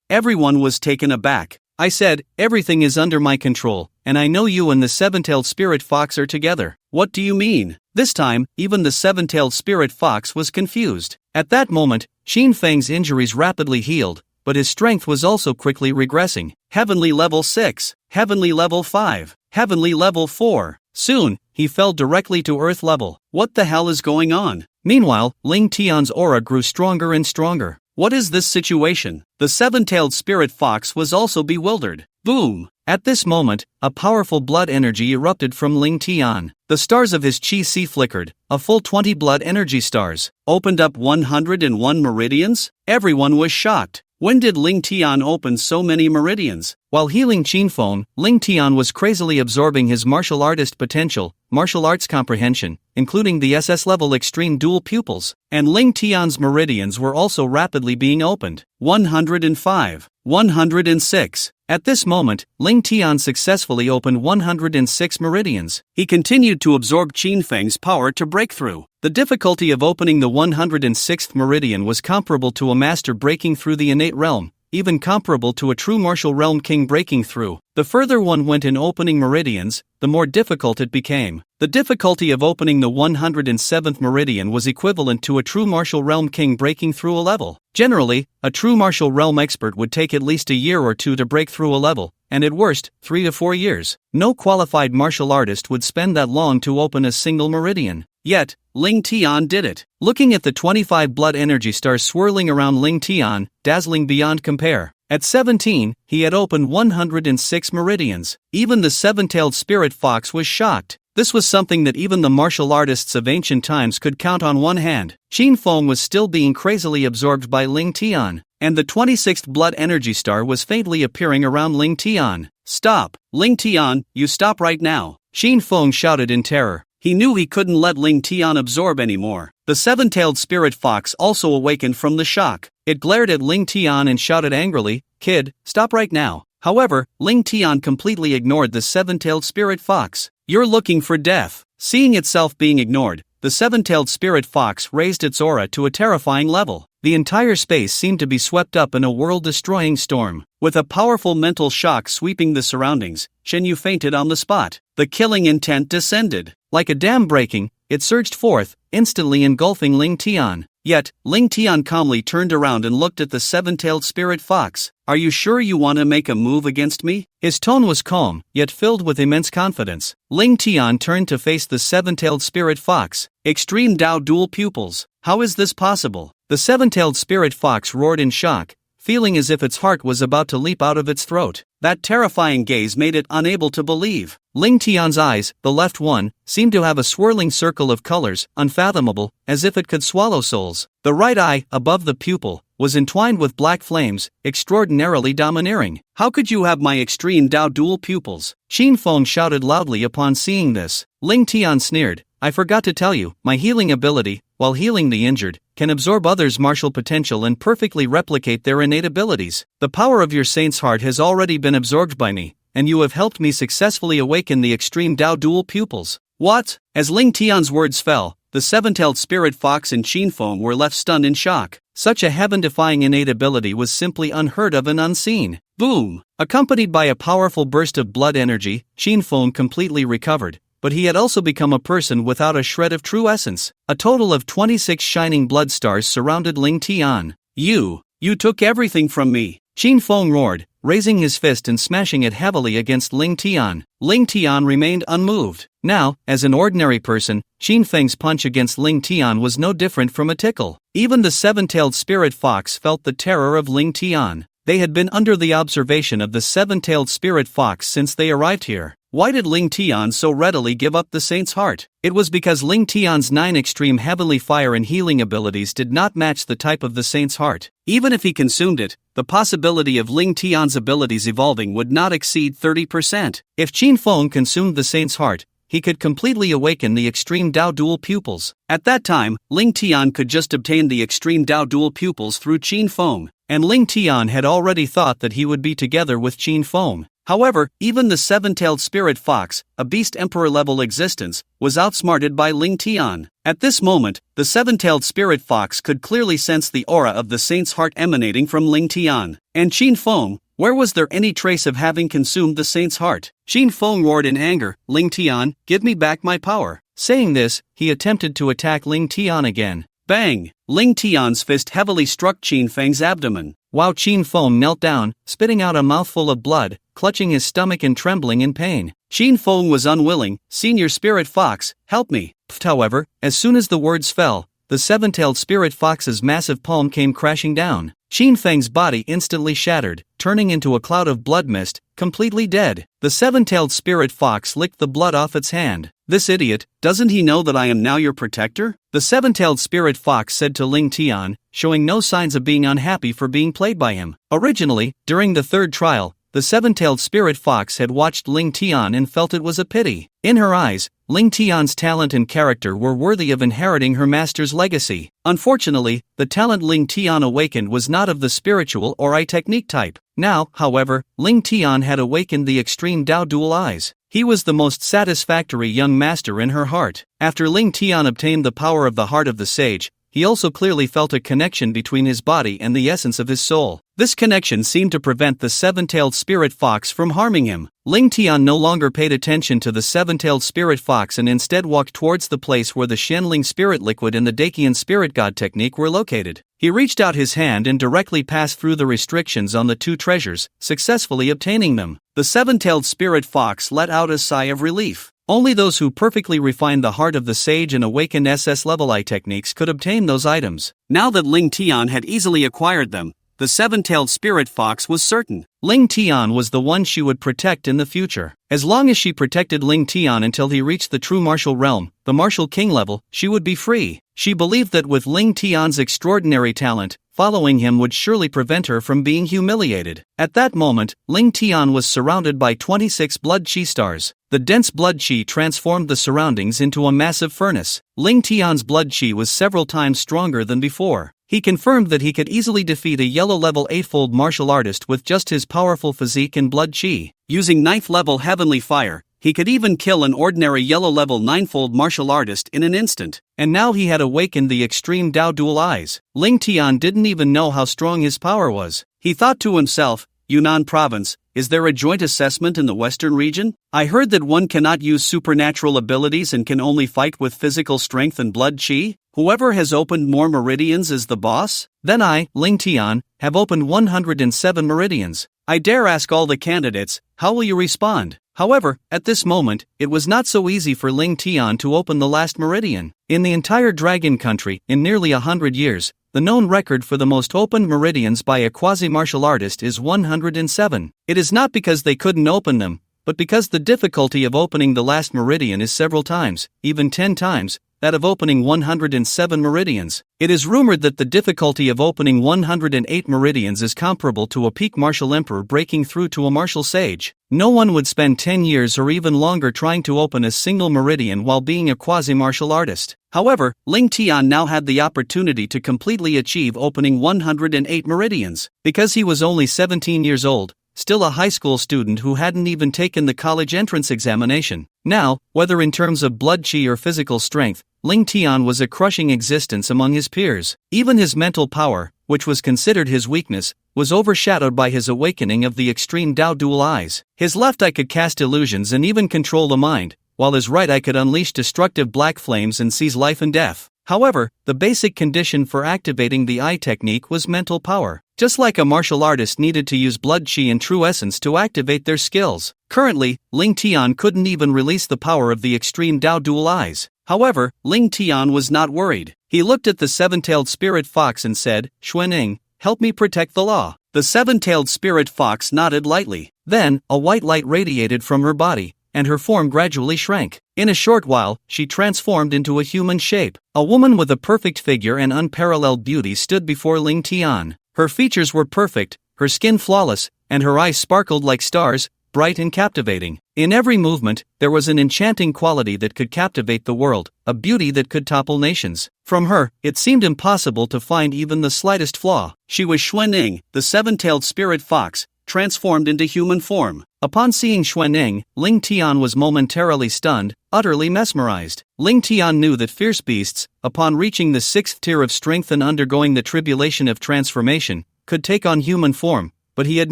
Everyone was taken aback. "I said, everything is under my control, and I know you and the seven-tailed spirit fox are together." "What do you mean?" This time, even the seven-tailed spirit fox was confused. At that moment, Qin Feng's injuries rapidly healed, but his strength was also quickly regressing. Heavenly level 6, Heavenly level 5, Heavenly level 4. Soon, he fell directly to Earth level. What the hell is going on? Meanwhile, Ling Tian's aura grew stronger and stronger. What is this situation? The seven-tailed spirit fox was also bewildered. Boom! At this moment, a powerful blood energy erupted from Ling Tian. The stars of his chi flickered. A full 20 blood energy stars opened up 101 meridians. Everyone was shocked. When did Ling Tian open so many meridians? While healing Qin Feng, Ling Tian was crazily absorbing his martial artist potential, martial arts comprehension, including the SS level extreme dual pupils, and Ling Tian's meridians were also rapidly being opened. 105, 106. At this moment, Ling Tian successfully opened 106 meridians. He continued to absorb Qin Feng's power to break through. The difficulty of opening the 106th meridian was comparable to a master breaking through the innate realm, even comparable to a true martial realm king breaking through. The further one went in opening meridians, the more difficult it became. The difficulty of opening the 107th meridian was equivalent to a true martial realm king breaking through a level. Generally, a true martial realm expert would take at least a year or two to break through a level, and at worst, 3 to 4 years. No qualified martial artist would spend that long to open a single meridian. Yet, Ling Tian did it. Looking at the 25 blood energy stars swirling around Ling Tian, dazzling beyond compare. At 17, he had opened 106 meridians. Even the seven-tailed spirit fox was shocked. This was something that even the martial artists of ancient times could count on one hand. Qin Feng was still being crazily absorbed by Ling Tian, and the 26th blood energy star was faintly appearing around Ling Tian. "Stop! Ling Tian, you stop right now!" Qin Feng shouted in terror. He knew he couldn't let Ling Tian absorb anymore. The seven-tailed spirit fox also awakened from the shock. It glared at Ling Tian and shouted angrily, "Kid, stop right now." However, Ling Tian completely ignored the seven-tailed spirit fox. "You're looking for death." Seeing itself being ignored, the seven-tailed spirit fox raised its aura to a terrifying level. The entire space seemed to be swept up in a world-destroying storm. With a powerful mental shock sweeping the surroundings, Chen Yu fainted on the spot. The killing intent descended. Like a dam breaking, it surged forth, instantly engulfing Ling Tian. Yet, Ling Tian calmly turned around and looked at the seven-tailed spirit fox. "Are you sure you want to make a move against me?" His tone was calm, yet filled with immense confidence. Ling Tian turned to face the seven-tailed spirit fox. "Extreme Dao dual pupils. How is this possible?" The seven-tailed spirit fox roared in shock, feeling as if its heart was about to leap out of its throat. That terrifying gaze made it unable to believe. Ling Tian's eyes, the left one, seemed to have a swirling circle of colors, unfathomable, as if it could swallow souls. The right eye, above the pupil, was entwined with black flames, extraordinarily domineering. "How could you have my extreme Dao dual pupils?" Qin Feng shouted loudly upon seeing this. Ling Tian sneered, "I forgot to tell you, my healing ability, while healing the injured, can absorb others' martial potential and perfectly replicate their innate abilities. The power of your saint's heart has already been absorbed by me, and you have helped me successfully awaken the extreme Dao dual pupils." "What?" As Ling Tian's words fell, the seven-tailed spirit fox and Qin Feng were left stunned in shock. Such a heaven-defying innate ability was simply unheard of and unseen. Boom! Accompanied by a powerful burst of blood energy, Qin Feng completely recovered, but he had also become a person without a shred of true essence. A total of 26 shining blood stars surrounded Ling Tian. You took everything from me!" Qin Feng roared, raising his fist and smashing it heavily against Ling Tian. Ling Tian remained unmoved. Now, as an ordinary person, Qin Feng's punch against Ling Tian was no different from a tickle. Even the seven-tailed spirit fox felt the terror of Ling Tian. They had been under the observation of the seven-tailed spirit fox since they arrived here. Why did Ling Tian so readily give up the saint's heart? It was because Ling Tian's 9 extreme heavenly fire and healing abilities did not match the type of the saint's heart. Even if he consumed it, the possibility of Ling Tian's abilities evolving would not exceed 30%. If Qin Feng consumed the saint's heart, he could completely awaken the extreme Dao dual pupils. At that time, Ling Tian could just obtain the extreme Dao dual pupils through Qin Feng, and Ling Tian had already thought that he would be together with Qin Feng. However, even the seven-tailed spirit fox, a beast emperor-level existence, was outsmarted by Ling Tian. At this moment, the seven-tailed spirit fox could clearly sense the aura of the saint's heart emanating from Ling Tian. And Qin Feng, where was there any trace of having consumed the saint's heart? Qin Feng roared in anger, "Ling Tian, give me back my power." Saying this, he attempted to attack Ling Tian again. Bang! Ling Tian's fist heavily struck Qin Feng's abdomen. While Qin Feng knelt down, spitting out a mouthful of blood, clutching his stomach and trembling in pain. Qin Feng was unwilling. "Senior spirit fox, help me." However, as soon as the words fell, the seven-tailed spirit fox's massive palm came crashing down. Qin Feng's body instantly shattered, turning into a cloud of blood mist, completely dead. The seven-tailed spirit fox licked the blood off its hand. "This idiot, doesn't he know that I am now your protector?" The seven-tailed spirit fox said to Ling Tian, showing no signs of being unhappy for being played by him. Originally, during the third trial, the seven-tailed spirit fox had watched Ling Tian and felt it was a pity. In her eyes, Ling Tian's talent and character were worthy of inheriting her master's legacy. Unfortunately, the talent Ling Tian awakened was not of the spiritual or eye technique type. Now, however, Ling Tian had awakened the extreme Dao dual eyes. He was the most satisfactory young master in her heart. After Ling Tian obtained the power of the heart of the sage, he also clearly felt a connection between his body and the essence of his soul. This connection seemed to prevent the seven-tailed spirit fox from harming him. Ling Tian no longer paid attention to the seven-tailed spirit fox and instead walked towards the place where the Shenling spirit liquid and the Dakian spirit god technique were located. He reached out his hand and directly passed through the restrictions on the two treasures, successfully obtaining them. The seven-tailed spirit fox let out a sigh of relief. Only those who perfectly refined the heart of the sage and awakened SS-level eye techniques could obtain those items. Now that Ling Tian had easily acquired them, the seven-tailed spirit fox was certain. Ling Tian was the one she would protect in the future. As long as she protected Ling Tian until he reached the true martial realm, the martial king level, she would be free. She believed that with Ling Tian's extraordinary talent, following him would surely prevent her from being humiliated. At that moment, Ling Tian was surrounded by 26 blood chi stars. The dense blood chi transformed the surroundings into a massive furnace. Ling Tian's blood chi was several times stronger than before. He confirmed that he could easily defeat a yellow-level 8-fold martial artist with just his powerful physique and blood chi. Using 9th-level heavenly fire, he could even kill an ordinary yellow-level 9-fold martial artist in an instant. And now he had awakened the extreme Dao dual eyes. Ling Tian didn't even know how strong his power was. He thought to himself, Yunnan province, Is there a joint assessment in the Western region? I heard that one cannot use supernatural abilities and can only fight with physical strength and blood chi. Whoever has opened more meridians is the boss? Then I, Ling Tian, have opened 107 meridians. I dare ask all the candidates, how will you respond? However, at this moment, it was not so easy for Ling Tian to open the last meridian. In the entire Dragon Country, in nearly 100 years, the known record for the most opened meridians by a quasi-martial artist is 107. It is not because they couldn't open them, but because the difficulty of opening the last meridian is several times, even 10 times, that of opening 107 meridians. It is rumored that the difficulty of opening 108 meridians is comparable to a peak martial emperor breaking through to a martial sage. No one would spend 10 years or even longer trying to open a single meridian while being a quasi-martial artist. However, Ling Tian now had the opportunity to completely achieve opening 108 meridians. Because he was only 17 years old, still a high school student who hadn't even taken the college entrance examination. Now, whether in terms of blood chi or physical strength, Ling Tian was a crushing existence among his peers. Even his mental power, which was considered his weakness, was overshadowed by his awakening of the extreme Dao dual eyes. His left eye could cast illusions and even control the mind, while his right eye could unleash destructive black flames and seize life and death. However, the basic condition for activating the eye technique was mental power. Just like a martial artist needed to use blood chi and true essence to activate their skills. Currently, Ling Tian couldn't even release the power of the extreme Dao dual eyes. However, Ling Tian was not worried. He looked at the seven-tailed spirit fox and said, Xuanning, help me protect the law. The seven-tailed spirit fox nodded lightly. Then, a white light radiated from her body, and her form gradually shrank. In a short while, she transformed into a human shape. A woman with a perfect figure and unparalleled beauty stood before Ling Tian. Her features were perfect, her skin flawless, and her eyes sparkled like stars, bright and captivating. In every movement, there was an enchanting quality that could captivate the world, a beauty that could topple nations. From her, it seemed impossible to find even the slightest flaw. She was Xuanning, the seven-tailed spirit fox, transformed into human form. Upon seeing Xuanning, Ling Tian was momentarily stunned, utterly mesmerized. Ling Tian knew that fierce beasts, upon reaching the 6th tier of strength and undergoing the tribulation of transformation, could take on human form, but he had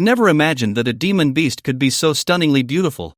never imagined that a demon beast could be so stunningly beautiful.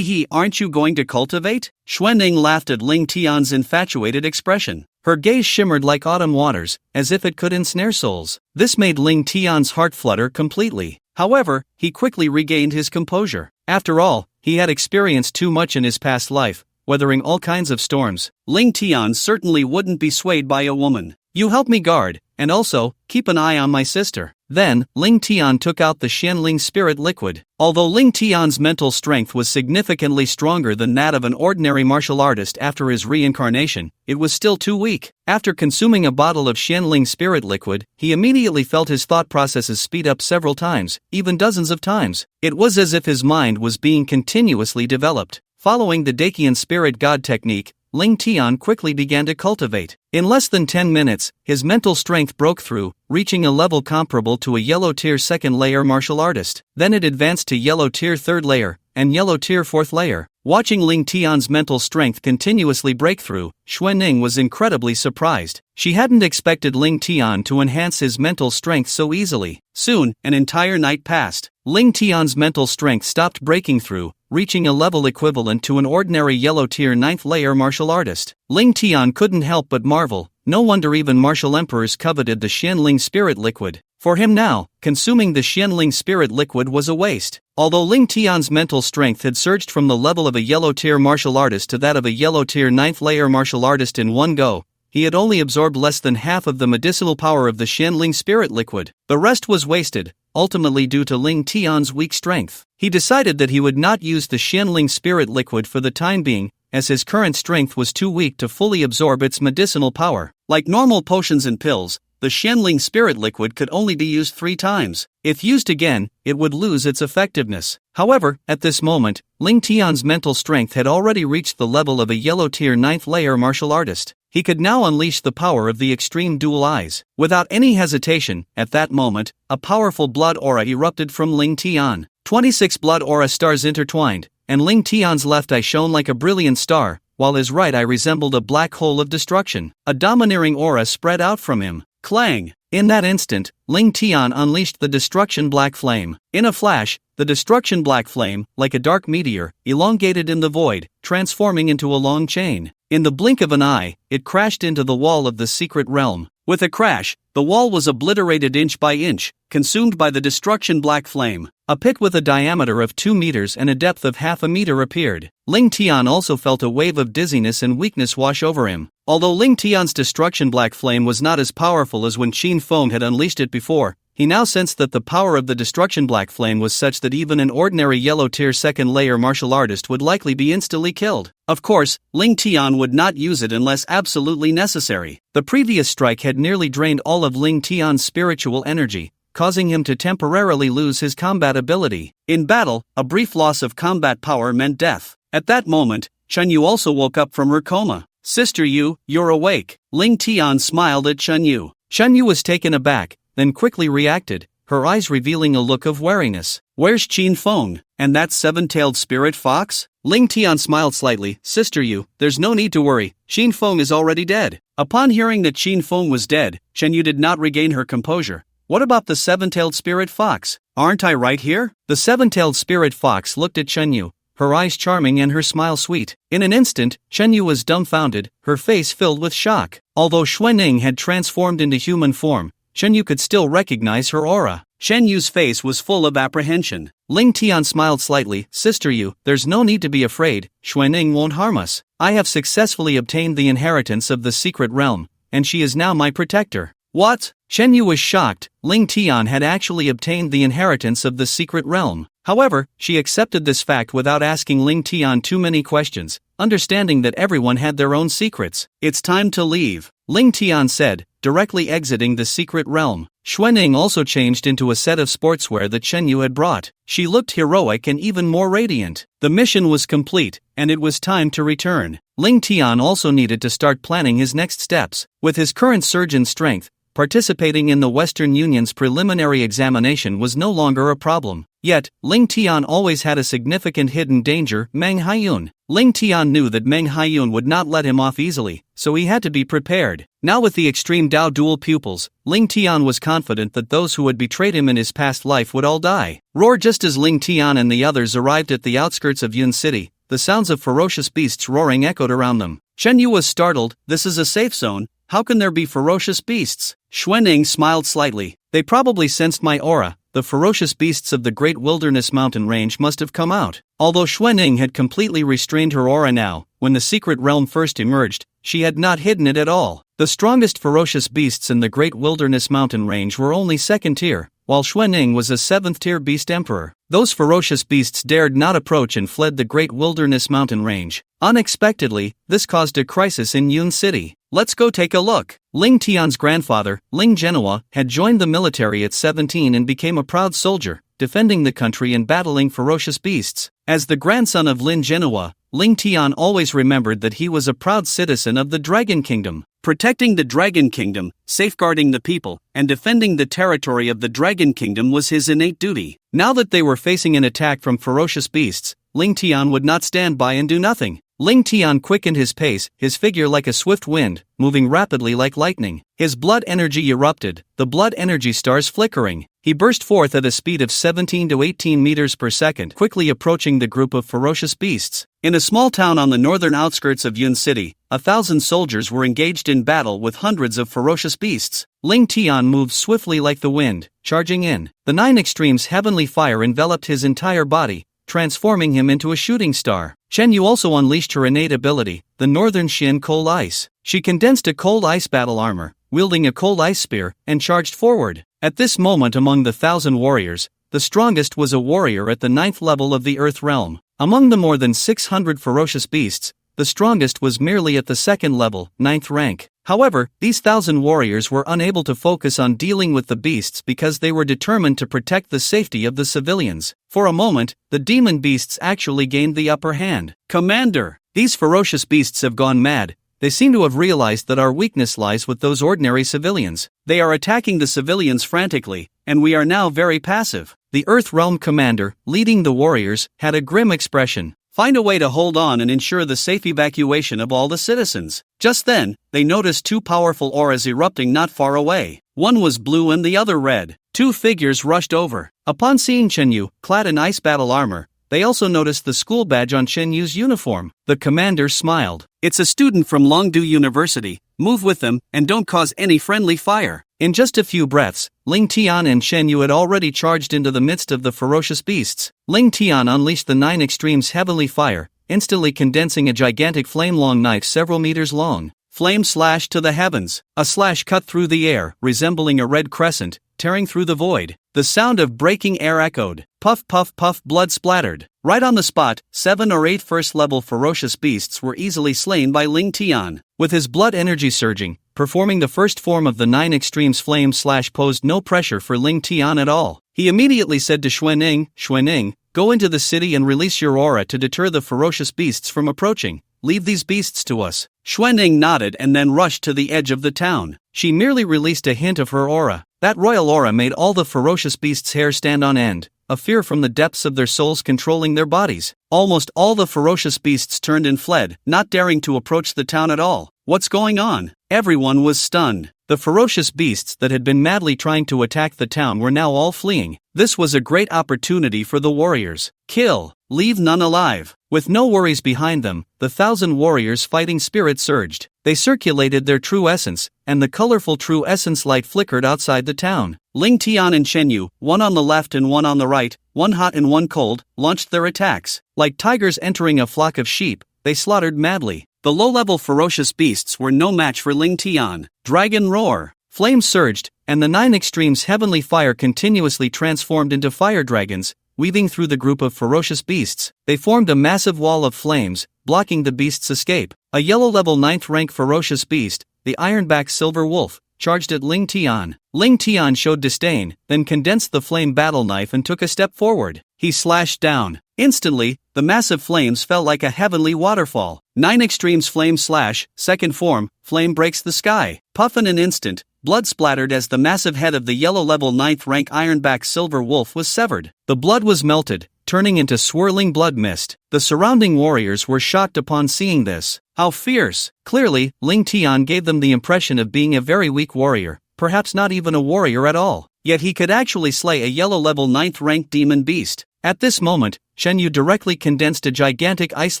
Aren't you going to cultivate? Xuanning laughed at Ling Tian's infatuated expression. Her gaze shimmered like autumn waters, as if it could ensnare souls. This made Ling Tian's heart flutter completely. However, he quickly regained his composure. After all, he had experienced too much in his past life, weathering all kinds of storms. Ling Tian certainly wouldn't be swayed by a woman. You help me guard, and also, keep an eye on my sister. Then, Ling Tian took out the Xianling spirit liquid. Although Ling Tian's mental strength was significantly stronger than that of an ordinary martial artist after his reincarnation, it was still too weak. After consuming a bottle of Xianling spirit liquid, he immediately felt his thought processes speed up several times, even dozens of times. It was as if his mind was being continuously developed. Following the Dakian spirit god technique, Ling Tian quickly began to cultivate. In less than 10 minutes, his mental strength broke through, reaching a level comparable to a yellow tier 2nd layer martial artist. Then it advanced to yellow tier 3rd layer, and yellow tier 4th layer. Watching Ling Tian's mental strength continuously break through, Xuanning was incredibly surprised. She hadn't expected Ling Tian to enhance his mental strength so easily. Soon, an entire night passed. Ling Tian's mental strength stopped breaking through, reaching a level equivalent to an ordinary yellow tier 9th layer martial artist. Ling Tian couldn't help but marvel. No wonder even martial emperors coveted the Xianling spirit liquid. For him now, consuming the Xianling spirit liquid was a waste. Although Ling Tian's mental strength had surged from the level of a yellow tier martial artist to that of a yellow tier 9th layer martial artist in one go, he had only absorbed less than half of the medicinal power of the Xianling spirit liquid. The rest was wasted, ultimately due to Ling Tian's weak strength. He decided that he would not use the Xianling spirit liquid for the time being, as his current strength was too weak to fully absorb its medicinal power. Like normal potions and pills, the Xianling spirit liquid could only be used 3 times. If used again, it would lose its effectiveness. However, at this moment, Ling Tian's mental strength had already reached the level of a yellow tier 9th layer martial artist. He could now unleash the power of the extreme dual eyes. Without any hesitation, at that moment, a powerful blood aura erupted from Ling Tian. 26 blood aura stars intertwined, and Ling Tian's left eye shone like a brilliant star, while his right eye resembled a black hole of destruction. A domineering aura spread out from him. Clang! In that instant, Ling Tian unleashed the destruction black flame. In a flash, the destruction black flame, like a dark meteor, elongated in the void, transforming into a long chain. In the blink of an eye, it crashed into the wall of the secret realm. With a crash, the wall was obliterated inch by inch, consumed by the destruction black flame. A pit with a diameter of 2 meters and a depth of half a meter appeared. Ling Tian also felt a wave of dizziness and weakness wash over him. Although Ling Tian's destruction black flame was not as powerful as when Qin Feng had unleashed it before, he now sensed that the power of the destruction black flame was such that even an ordinary yellow-tier second-layer martial artist would likely be instantly killed. Of course, Ling Tian would not use it unless absolutely necessary. The previous strike had nearly drained all of Ling Tian's spiritual energy, causing him to temporarily lose his combat ability. In battle, a brief loss of combat power meant death. At that moment, Chen Yu also woke up from her coma. "Sister Yu, you're awake." Ling Tian smiled at Chen Yu. Chen Yu was taken aback, then quickly reacted, her eyes revealing a look of wariness. "Where's Qin Feng? And that seven-tailed spirit fox?" Ling Tian smiled slightly. "Sister Yu, there's no need to worry, Qin Feng is already dead." Upon hearing that Qin Feng was dead, Chen Yu did not regain her composure. "What about the seven-tailed spirit fox? Aren't I right here?" The seven-tailed spirit fox looked at Chen Yu, her eyes charming and her smile sweet. In an instant, Chen Yu was dumbfounded, her face filled with shock. Although Xuanning had transformed into human form, Chen Yu could still recognize her aura. Chen Yu's face was full of apprehension. Ling Tian smiled slightly. "Sister Yu, there's no need to be afraid, Xuanning won't harm us. I have successfully obtained the inheritance of the secret realm, and she is now my protector." "What?" Chen Yu was shocked. Ling Tian had actually obtained the inheritance of the secret realm. However, she accepted this fact without asking Ling Tian too many questions, understanding that everyone had their own secrets. "It's time to leave," Ling Tian said, directly exiting the secret realm. Xuanning also changed into a set of sportswear that Chen Yu had brought. She looked heroic and even more radiant. The mission was complete, and it was time to return. Ling Tian also needed to start planning his next steps. With his current surge in strength, participating in the Western Union's preliminary examination was no longer a problem. Yet, Ling Tian always had a significant hidden danger, Meng Haiyun. Ling Tian knew that Meng Haiyun would not let him off easily, so he had to be prepared. Now with the extreme Dao dual pupils, Ling Tian was confident that those who had betrayed him in his past life would all die. Roar! Just as Ling Tian and the others arrived at the outskirts of Yun City, the sounds of ferocious beasts roaring echoed around them. Chen Yu was startled. "This is a safe zone. How can there be ferocious beasts?" Xuanning smiled slightly. "They probably sensed my aura. The ferocious beasts of the Great Wilderness Mountain Range must have come out." Although Xuanning had completely restrained her aura now, when the secret realm first emerged, she had not hidden it at all. The strongest ferocious beasts in the Great Wilderness Mountain Range were only second tier, while Xuanning was a 7th-tier beast emperor. Those ferocious beasts dared not approach and fled the Great Wilderness Mountain Range. Unexpectedly, this caused a crisis in Yun City. "Let's go take a look." Ling Tian's grandfather, Ling Genhua, had joined the military at 17 and became a proud soldier, defending the country and battling ferocious beasts. As the grandson of Lin Genhua, Ling Tian always remembered that he was a proud citizen of the Dragon Kingdom. Protecting the Dragon Kingdom, safeguarding the people, and defending the territory of the Dragon Kingdom was his innate duty. Now that they were facing an attack from ferocious beasts, Ling Tian would not stand by and do nothing. Ling Tian quickened his pace, his figure like a swift wind, moving rapidly like lightning. His blood energy erupted, the blood energy stars flickering. He burst forth at a speed of 17 to 18 meters per second, quickly approaching the group of ferocious beasts. In a small town on the northern outskirts of Yun City, 1,000 soldiers were engaged in battle with hundreds of ferocious beasts. Ling Tian moved swiftly like the wind, charging in. The 9 extremes heavenly fire enveloped his entire body, transforming him into a shooting star. Chen Yu also unleashed her innate ability, the Northern Shin Cold Ice. She condensed a cold ice battle armor, wielding a cold ice spear, and charged forward. At this moment among the 1,000 warriors, the strongest was a warrior at the 9th level of the Earth Realm. Among the more than 600 ferocious beasts, the strongest was merely at the 2nd level, 9th rank. However, these 1,000 warriors were unable to focus on dealing with the beasts because they were determined to protect the safety of the civilians. For a moment, the demon beasts actually gained the upper hand. "Commander, these ferocious beasts have gone mad. They seem to have realized that our weakness lies with those ordinary civilians. They are attacking the civilians frantically, and we are now very passive." The Earth Realm commander, leading the warriors, had a grim expression. Find a way to hold on and ensure the safe evacuation of all the citizens. Just then, they noticed two powerful auras erupting not far away. One was blue and the other red. Two figures rushed over. Upon seeing Chen Yu, clad in ice battle armor, they also noticed the school badge on Chen Yu's uniform. The commander smiled. It's a student from Longdu University. Move with them, and don't cause any friendly fire. In just a few breaths, Ling Tian and Chen Yu had already charged into the midst of the ferocious beasts. Ling Tian unleashed the 9 extremes heavenly fire, instantly condensing a gigantic flame-long knife several meters long. Flame slashed to the heavens. A slash cut through the air, resembling a red crescent, tearing through the void. The sound of breaking air echoed. Puff puff puff, blood splattered. Right on the spot, 7 or 8 first-level ferocious beasts were easily slain by Ling Tian. With his blood energy surging, performing the first form of the 9 extremes flame slash posed no pressure for Ling Tian at all. He immediately said to Xuanning, go into the city and release your aura to deter the ferocious beasts from approaching. Leave these beasts to us. Xuanning nodded and then rushed to the edge of the town. She merely released a hint of her aura. That royal aura made all the ferocious beasts' hair stand on end, a fear from the depths of their souls controlling their bodies. Almost all the ferocious beasts turned and fled, not daring to approach the town at all. What's going on? Everyone was stunned. The ferocious beasts that had been madly trying to attack the town were now all fleeing. This was a great opportunity for the warriors. Kill, leave none alive. With no worries behind them, the 1,000 warriors' fighting spirit surged. They circulated their true essence, and the colorful true essence light flickered outside the town. Ling Tian and Chen Yu, one on the left and one on the right, one hot and one cold, launched their attacks. Like tigers entering a flock of sheep, they slaughtered madly. The low-level ferocious beasts were no match for Ling Tian. Dragon roar. Flames surged, and the 9 extremes heavenly fire continuously transformed into fire dragons, weaving through the group of ferocious beasts. They formed a massive wall of flames, blocking the beasts' escape. A yellow-level 9th rank ferocious beast, the ironback silver wolf, charged at Ling Tian. Ling Tian showed disdain, then condensed the flame battle knife and took a step forward. He slashed down. Instantly, the massive flames fell like a heavenly waterfall. 9 extremes flame slash, second form, flame breaks the sky. Puff in an instant, blood splattered as the massive head of the yellow-level 9th rank ironback silver wolf was severed. The blood was melted, turning into swirling blood mist. The surrounding warriors were shocked upon seeing this. How fierce! Clearly, Ling Tian gave them the impression of being a very weak warrior, perhaps not even a warrior at all. Yet he could actually slay a yellow-level 9th rank demon beast. At this moment, Chen Yu directly condensed a gigantic ice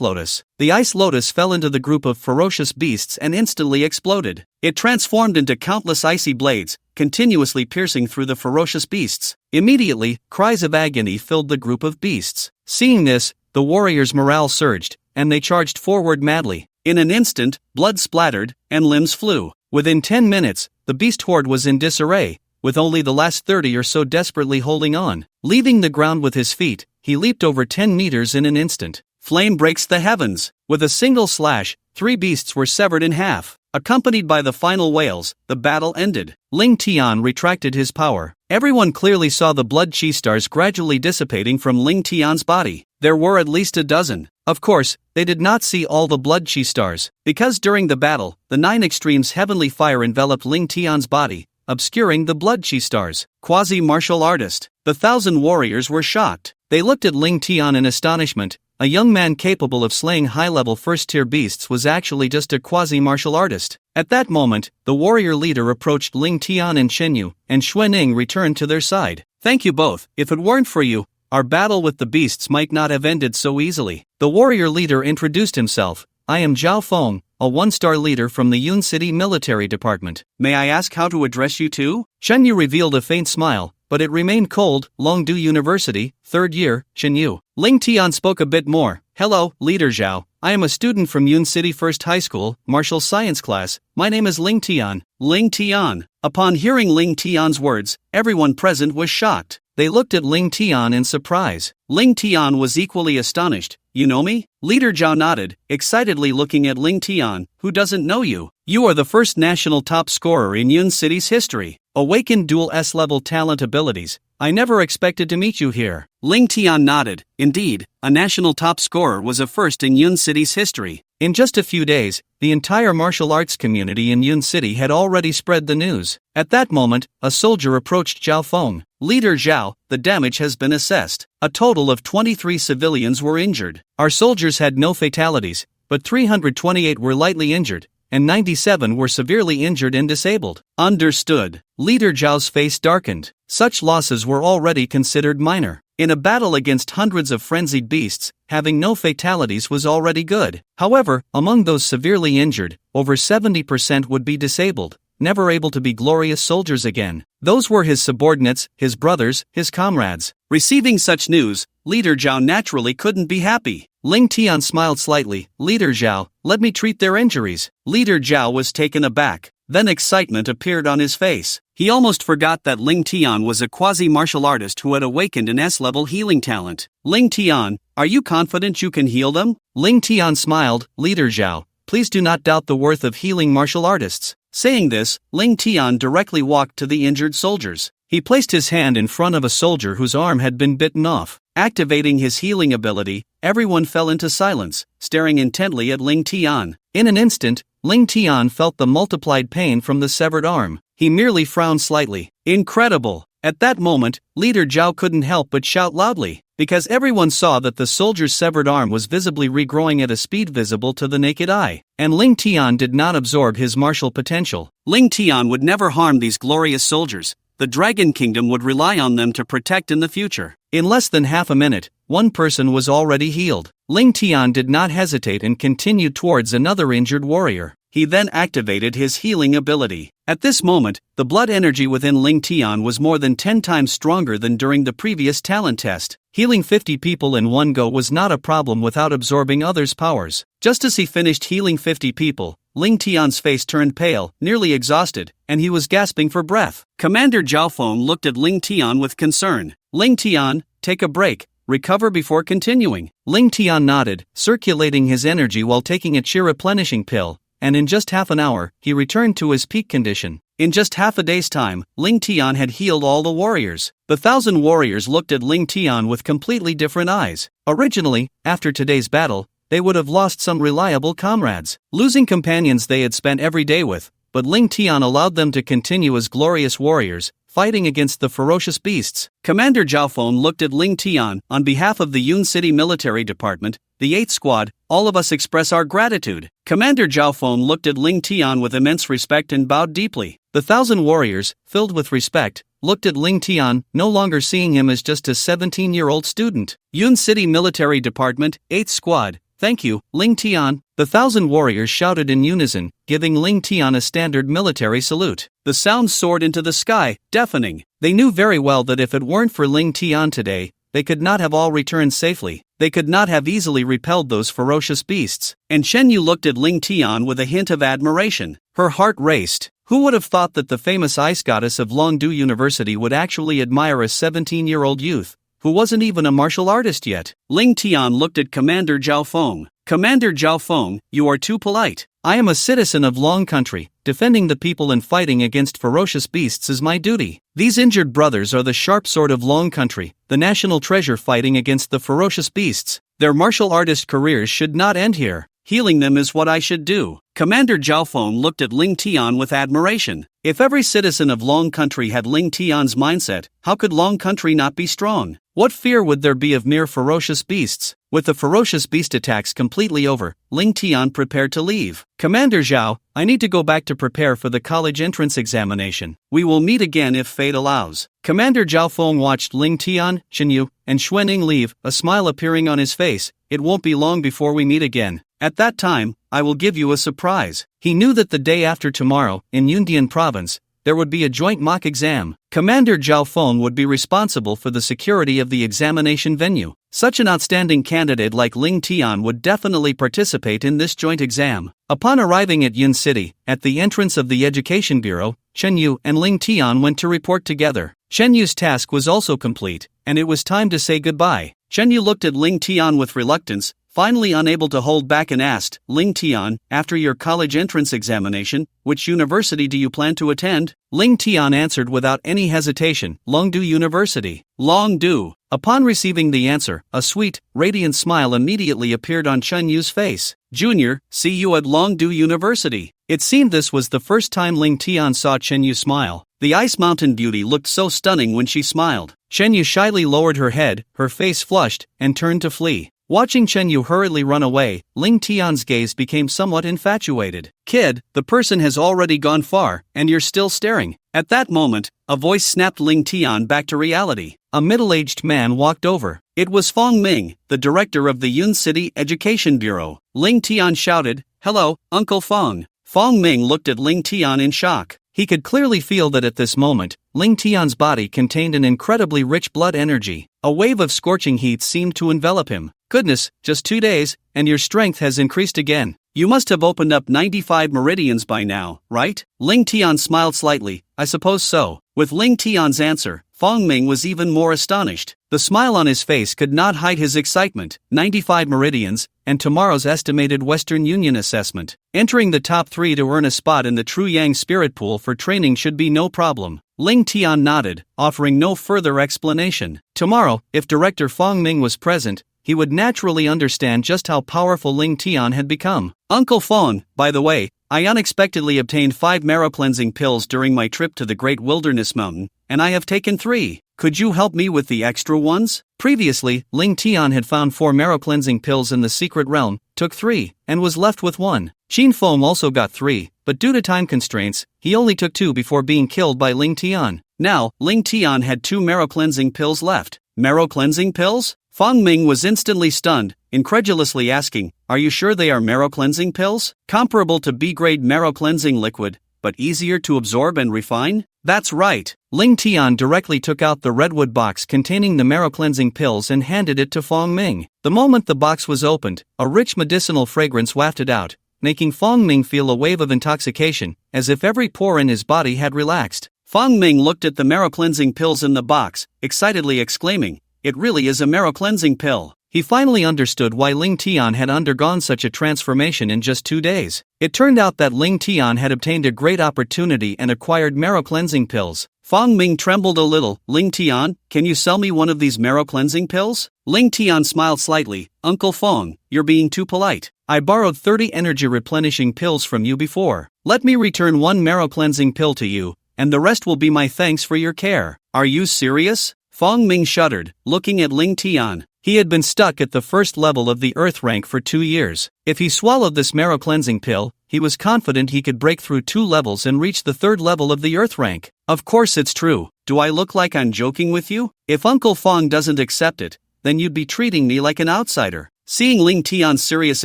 lotus. The ice lotus fell into the group of ferocious beasts and instantly exploded. It transformed into countless icy blades, continuously piercing through the ferocious beasts. Immediately, cries of agony filled the group of beasts. Seeing this, the warriors' morale surged, and they charged forward madly. In an instant, blood splattered, and limbs flew. Within 10 minutes, the beast horde was in disarray, with only the last 30 or so desperately holding on. Leaving the ground with his feet, he leaped over 10 meters in an instant. Flame breaks the heavens. With a single slash, 3 beasts were severed in half. Accompanied by the final wails, the battle ended. Ling Tian retracted his power. Everyone clearly saw the blood chi stars gradually dissipating from Ling Tian's body. There were at least a dozen. Of course, they did not see all the blood chi stars, because during the battle, the 9 extremes heavenly fire enveloped Ling Tian's body, obscuring the blood chi stars. Quasi-martial artist. The 1,000 warriors were shocked. They looked at Ling Tian in astonishment. A young man capable of slaying high-level first-tier beasts was actually just a quasi-martial artist. At that moment, the warrior leader approached Ling Tian and Chen Yu, and Xuanning returned to their side. Thank you both. If it weren't for you, our battle with the beasts might not have ended so easily. The warrior leader introduced himself. I am Zhao Feng, a 1-star leader from the Yun City Military Department. May I ask how to address you too? Chen Yu revealed a faint smile, but it remained cold. Longdu University, 3rd year, Chen Yu. Ling Tian spoke a bit more. Hello, Leader Zhao. I am a student from Yun City First High School, Martial Science class. My name is Ling Tian. Ling Tian. Upon hearing Ling Tian's words, everyone present was shocked. They looked at Ling Tian in surprise. Ling Tian was equally astonished. You know me? Leader Zhao nodded, excitedly looking at Ling Tian. Who doesn't know you? You are the first national top scorer in Yun City's history. Awakened dual S-level talent abilities. I never expected to meet you here. Ling Tian nodded. Indeed, a national top scorer was a first in Yun City's history. In just a few days, the entire martial arts community in Yun City had already spread the news. At that moment, a soldier approached Zhao Feng. "Leader Zhao, the damage has been assessed. A total of 23 civilians were injured. Our soldiers had no fatalities, but 328 were lightly injured, and 97 were severely injured and disabled." "Understood." Leader Zhao's face darkened. Such losses were already considered minor. In a battle against hundreds of frenzied beasts, having no fatalities was already good. However, among those severely injured, over 70% would be disabled, never able to be glorious soldiers again. Those were his subordinates, his brothers, his comrades. Receiving such news, Leader Zhao naturally couldn't be happy. Ling Tian smiled slightly. "Leader Zhao, let me treat their injuries." Leader Zhao was taken aback. Then excitement appeared on his face. He almost forgot that Ling Tian was a quasi-martial artist who had awakened an S-level healing talent. "Ling Tian, are you confident you can heal them?" Ling Tian smiled. "Leader Zhao, please do not doubt the worth of healing martial artists." Saying this, Ling Tian directly walked to the injured soldiers. He placed his hand in front of a soldier whose arm had been bitten off. Activating his healing ability, everyone fell into silence, staring intently at Ling Tian. In an instant, Ling Tian felt the multiplied pain from the severed arm. He merely frowned slightly. "Incredible!" At that moment, Leader Zhao couldn't help but shout loudly, because everyone saw that the soldier's severed arm was visibly regrowing at a speed visible to the naked eye, and Ling Tian did not absorb his martial potential. Ling Tian would never harm these glorious soldiers. The Dragon Kingdom would rely on them to protect in the future. In less than half a minute, one person was already healed. Ling Tian did not hesitate and continued towards another injured warrior. He then activated his healing ability. At this moment, the blood energy within Ling Tian was more than 10 times stronger than during the previous talent test. Healing 50 people in one go was not a problem without absorbing others' powers. Just as he finished healing 50 people, Ling Tian's face turned pale, nearly exhausted, and he was gasping for breath. Commander Zhao Feng looked at Ling Tian with concern. "Ling Tian, take a break. Recover before continuing." Ling Tian nodded, circulating his energy while taking a chi replenishing pill, and in just half an hour, he returned to his peak condition. In just half a day's time, Ling Tian had healed all the warriors. The 1,000 warriors looked at Ling Tian with completely different eyes. Originally, after today's battle, they would have lost some reliable comrades, losing companions they had spent every day with, but Ling Tian allowed them to continue as glorious warriors, fighting against the ferocious beasts. Commander Zhao Feng looked at Ling Tian. "On behalf of the Yun City Military Department, the 8th Squad, all of us express our gratitude." Commander Zhao Feng looked at Ling Tian with immense respect and bowed deeply. The 1,000 warriors, filled with respect, looked at Ling Tian, no longer seeing him as just a 17-year-old student. "Yun City Military Department, 8th Squad, thank you, Ling Tian." The 1,000 warriors shouted in unison, giving Ling Tian a standard military salute. The sound soared into the sky, deafening. They knew very well that if it weren't for Ling Tian today, they could not have all returned safely. They could not have easily repelled those ferocious beasts. And Shen Yu looked at Ling Tian with a hint of admiration. Her heart raced. Who would have thought that the famous ice goddess of Longdu University would actually admire a 17-year-old youth, who wasn't even a martial artist yet? Ling Tian looked at Commander Zhao Feng. "Commander Zhao Feng, you are too polite. I am a citizen of Long Country. Defending the people and fighting against ferocious beasts is my duty. These injured brothers are the sharp sword of Long Country, the national treasure fighting against the ferocious beasts. Their martial artist careers should not end here. Healing them is what I should do." Commander Zhao Feng looked at Ling Tian with admiration. If every citizen of Long Country had Ling Tian's mindset, how could Long Country not be strong? What fear would there be of mere ferocious beasts? With the ferocious beast attacks completely over, Ling Tian prepared to leave. "Commander Zhao, I need to go back to prepare for the college entrance examination. We will meet again if fate allows." Commander Zhao Feng watched Ling Tian, Shen Yu, and Xuanning leave, a smile appearing on his face. "It won't be long before we meet again. At that time, I will give you a surprise." He knew that the day after tomorrow, in Yundian province, there would be a joint mock exam. Commander Zhao Feng would be responsible for the security of the examination venue. Such an outstanding candidate like Ling Tian would definitely participate in this joint exam. Upon arriving at Yun City, at the entrance of the Education Bureau, Shen Yu and Ling Tian went to report together. Shen Yu's task was also complete, and it was time to say goodbye. Shen Yu looked at Ling Tian with reluctance, finally unable to hold back and asked, Ling Tian, after your college entrance examination, which university do you plan to attend? Ling Tian answered without any hesitation, Longdu University. Longdu. Upon receiving the answer, a sweet, radiant smile immediately appeared on Chen Yu's face. Junior, see you at Longdu University. It seemed this was the first time Ling Tian saw Chen Yu smile. The Ice Mountain beauty looked so stunning when she smiled. Chen Yu shyly lowered her head, her face flushed, and turned to flee. Watching Chen Yu hurriedly run away, Ling Tian's gaze became somewhat infatuated. Kid, the person has already gone far, and you're still staring. At that moment, a voice snapped Ling Tian back to reality. A middle-aged man walked over. It was Fong Ming, the director of the Yun City Education Bureau. Ling Tian shouted, Hello, Uncle Fong. Fong Ming looked at Ling Tian in shock. He could clearly feel that at this moment, Ling Tian's body contained an incredibly rich blood energy. A wave of scorching heat seemed to envelop him. Goodness, just 2 days, and your strength has increased again. You must have opened up 95 meridians by now, right? Ling Tian smiled slightly, I suppose so. With Ling Tian's answer, Fong Ming was even more astonished. The smile on his face could not hide his excitement. 95 meridians, and tomorrow's estimated Western Union assessment. Entering the top 3 to earn a spot in the True Yang Spirit Pool for training should be no problem. Ling Tian nodded, offering no further explanation. Tomorrow, if Director Fong Ming was present, he would naturally understand just how powerful Ling Tian had become. Uncle Fong, by the way, I unexpectedly obtained 5 marrow cleansing pills during my trip to the Great Wilderness Mountain, and I have taken 3. Could you help me with the extra ones? Previously, Ling Tian had found 4 marrow cleansing pills in the secret realm, took 3, and was left with 1. Qin Feng also got 3, but due to time constraints, he only took 2 before being killed by Ling Tian. Now, Ling Tian had 2 marrow cleansing pills left. Marrow cleansing pills? Fong Ming was instantly stunned, incredulously asking, Are you sure they are marrow cleansing pills? Comparable to B-grade marrow cleansing liquid, but easier to absorb and refine? That's right. Ling Tian directly took out the redwood box containing the marrow cleansing pills and handed it to Fong Ming. The moment the box was opened, a rich medicinal fragrance wafted out, making Fong Ming feel a wave of intoxication, as if every pore in his body had relaxed. Fong Ming looked at the marrow cleansing pills in the box, excitedly exclaiming, It really is a marrow cleansing pill. He finally understood why Ling Tian had undergone such a transformation in just 2 days. It turned out that Ling Tian had obtained a great opportunity and acquired marrow cleansing pills. Fong Ming trembled a little. Ling Tian, can you sell me one of these marrow cleansing pills? Ling Tian smiled slightly. Uncle Fong, you're being too polite. I borrowed 30 energy replenishing pills from you before. Let me return 1 marrow cleansing pill to you, and the rest will be my thanks for your care. Are you serious? Fong Ming shuddered, looking at Ling Tian. He had been stuck at the first level of the Earth rank for 2 years. If he swallowed this marrow cleansing pill, he was confident he could break through 2 levels and reach the 3rd level of the Earth rank. Of course it's true. Do I look like I'm joking with you? If Uncle Fong doesn't accept it, then you'd be treating me like an outsider. Seeing Ling Tian's serious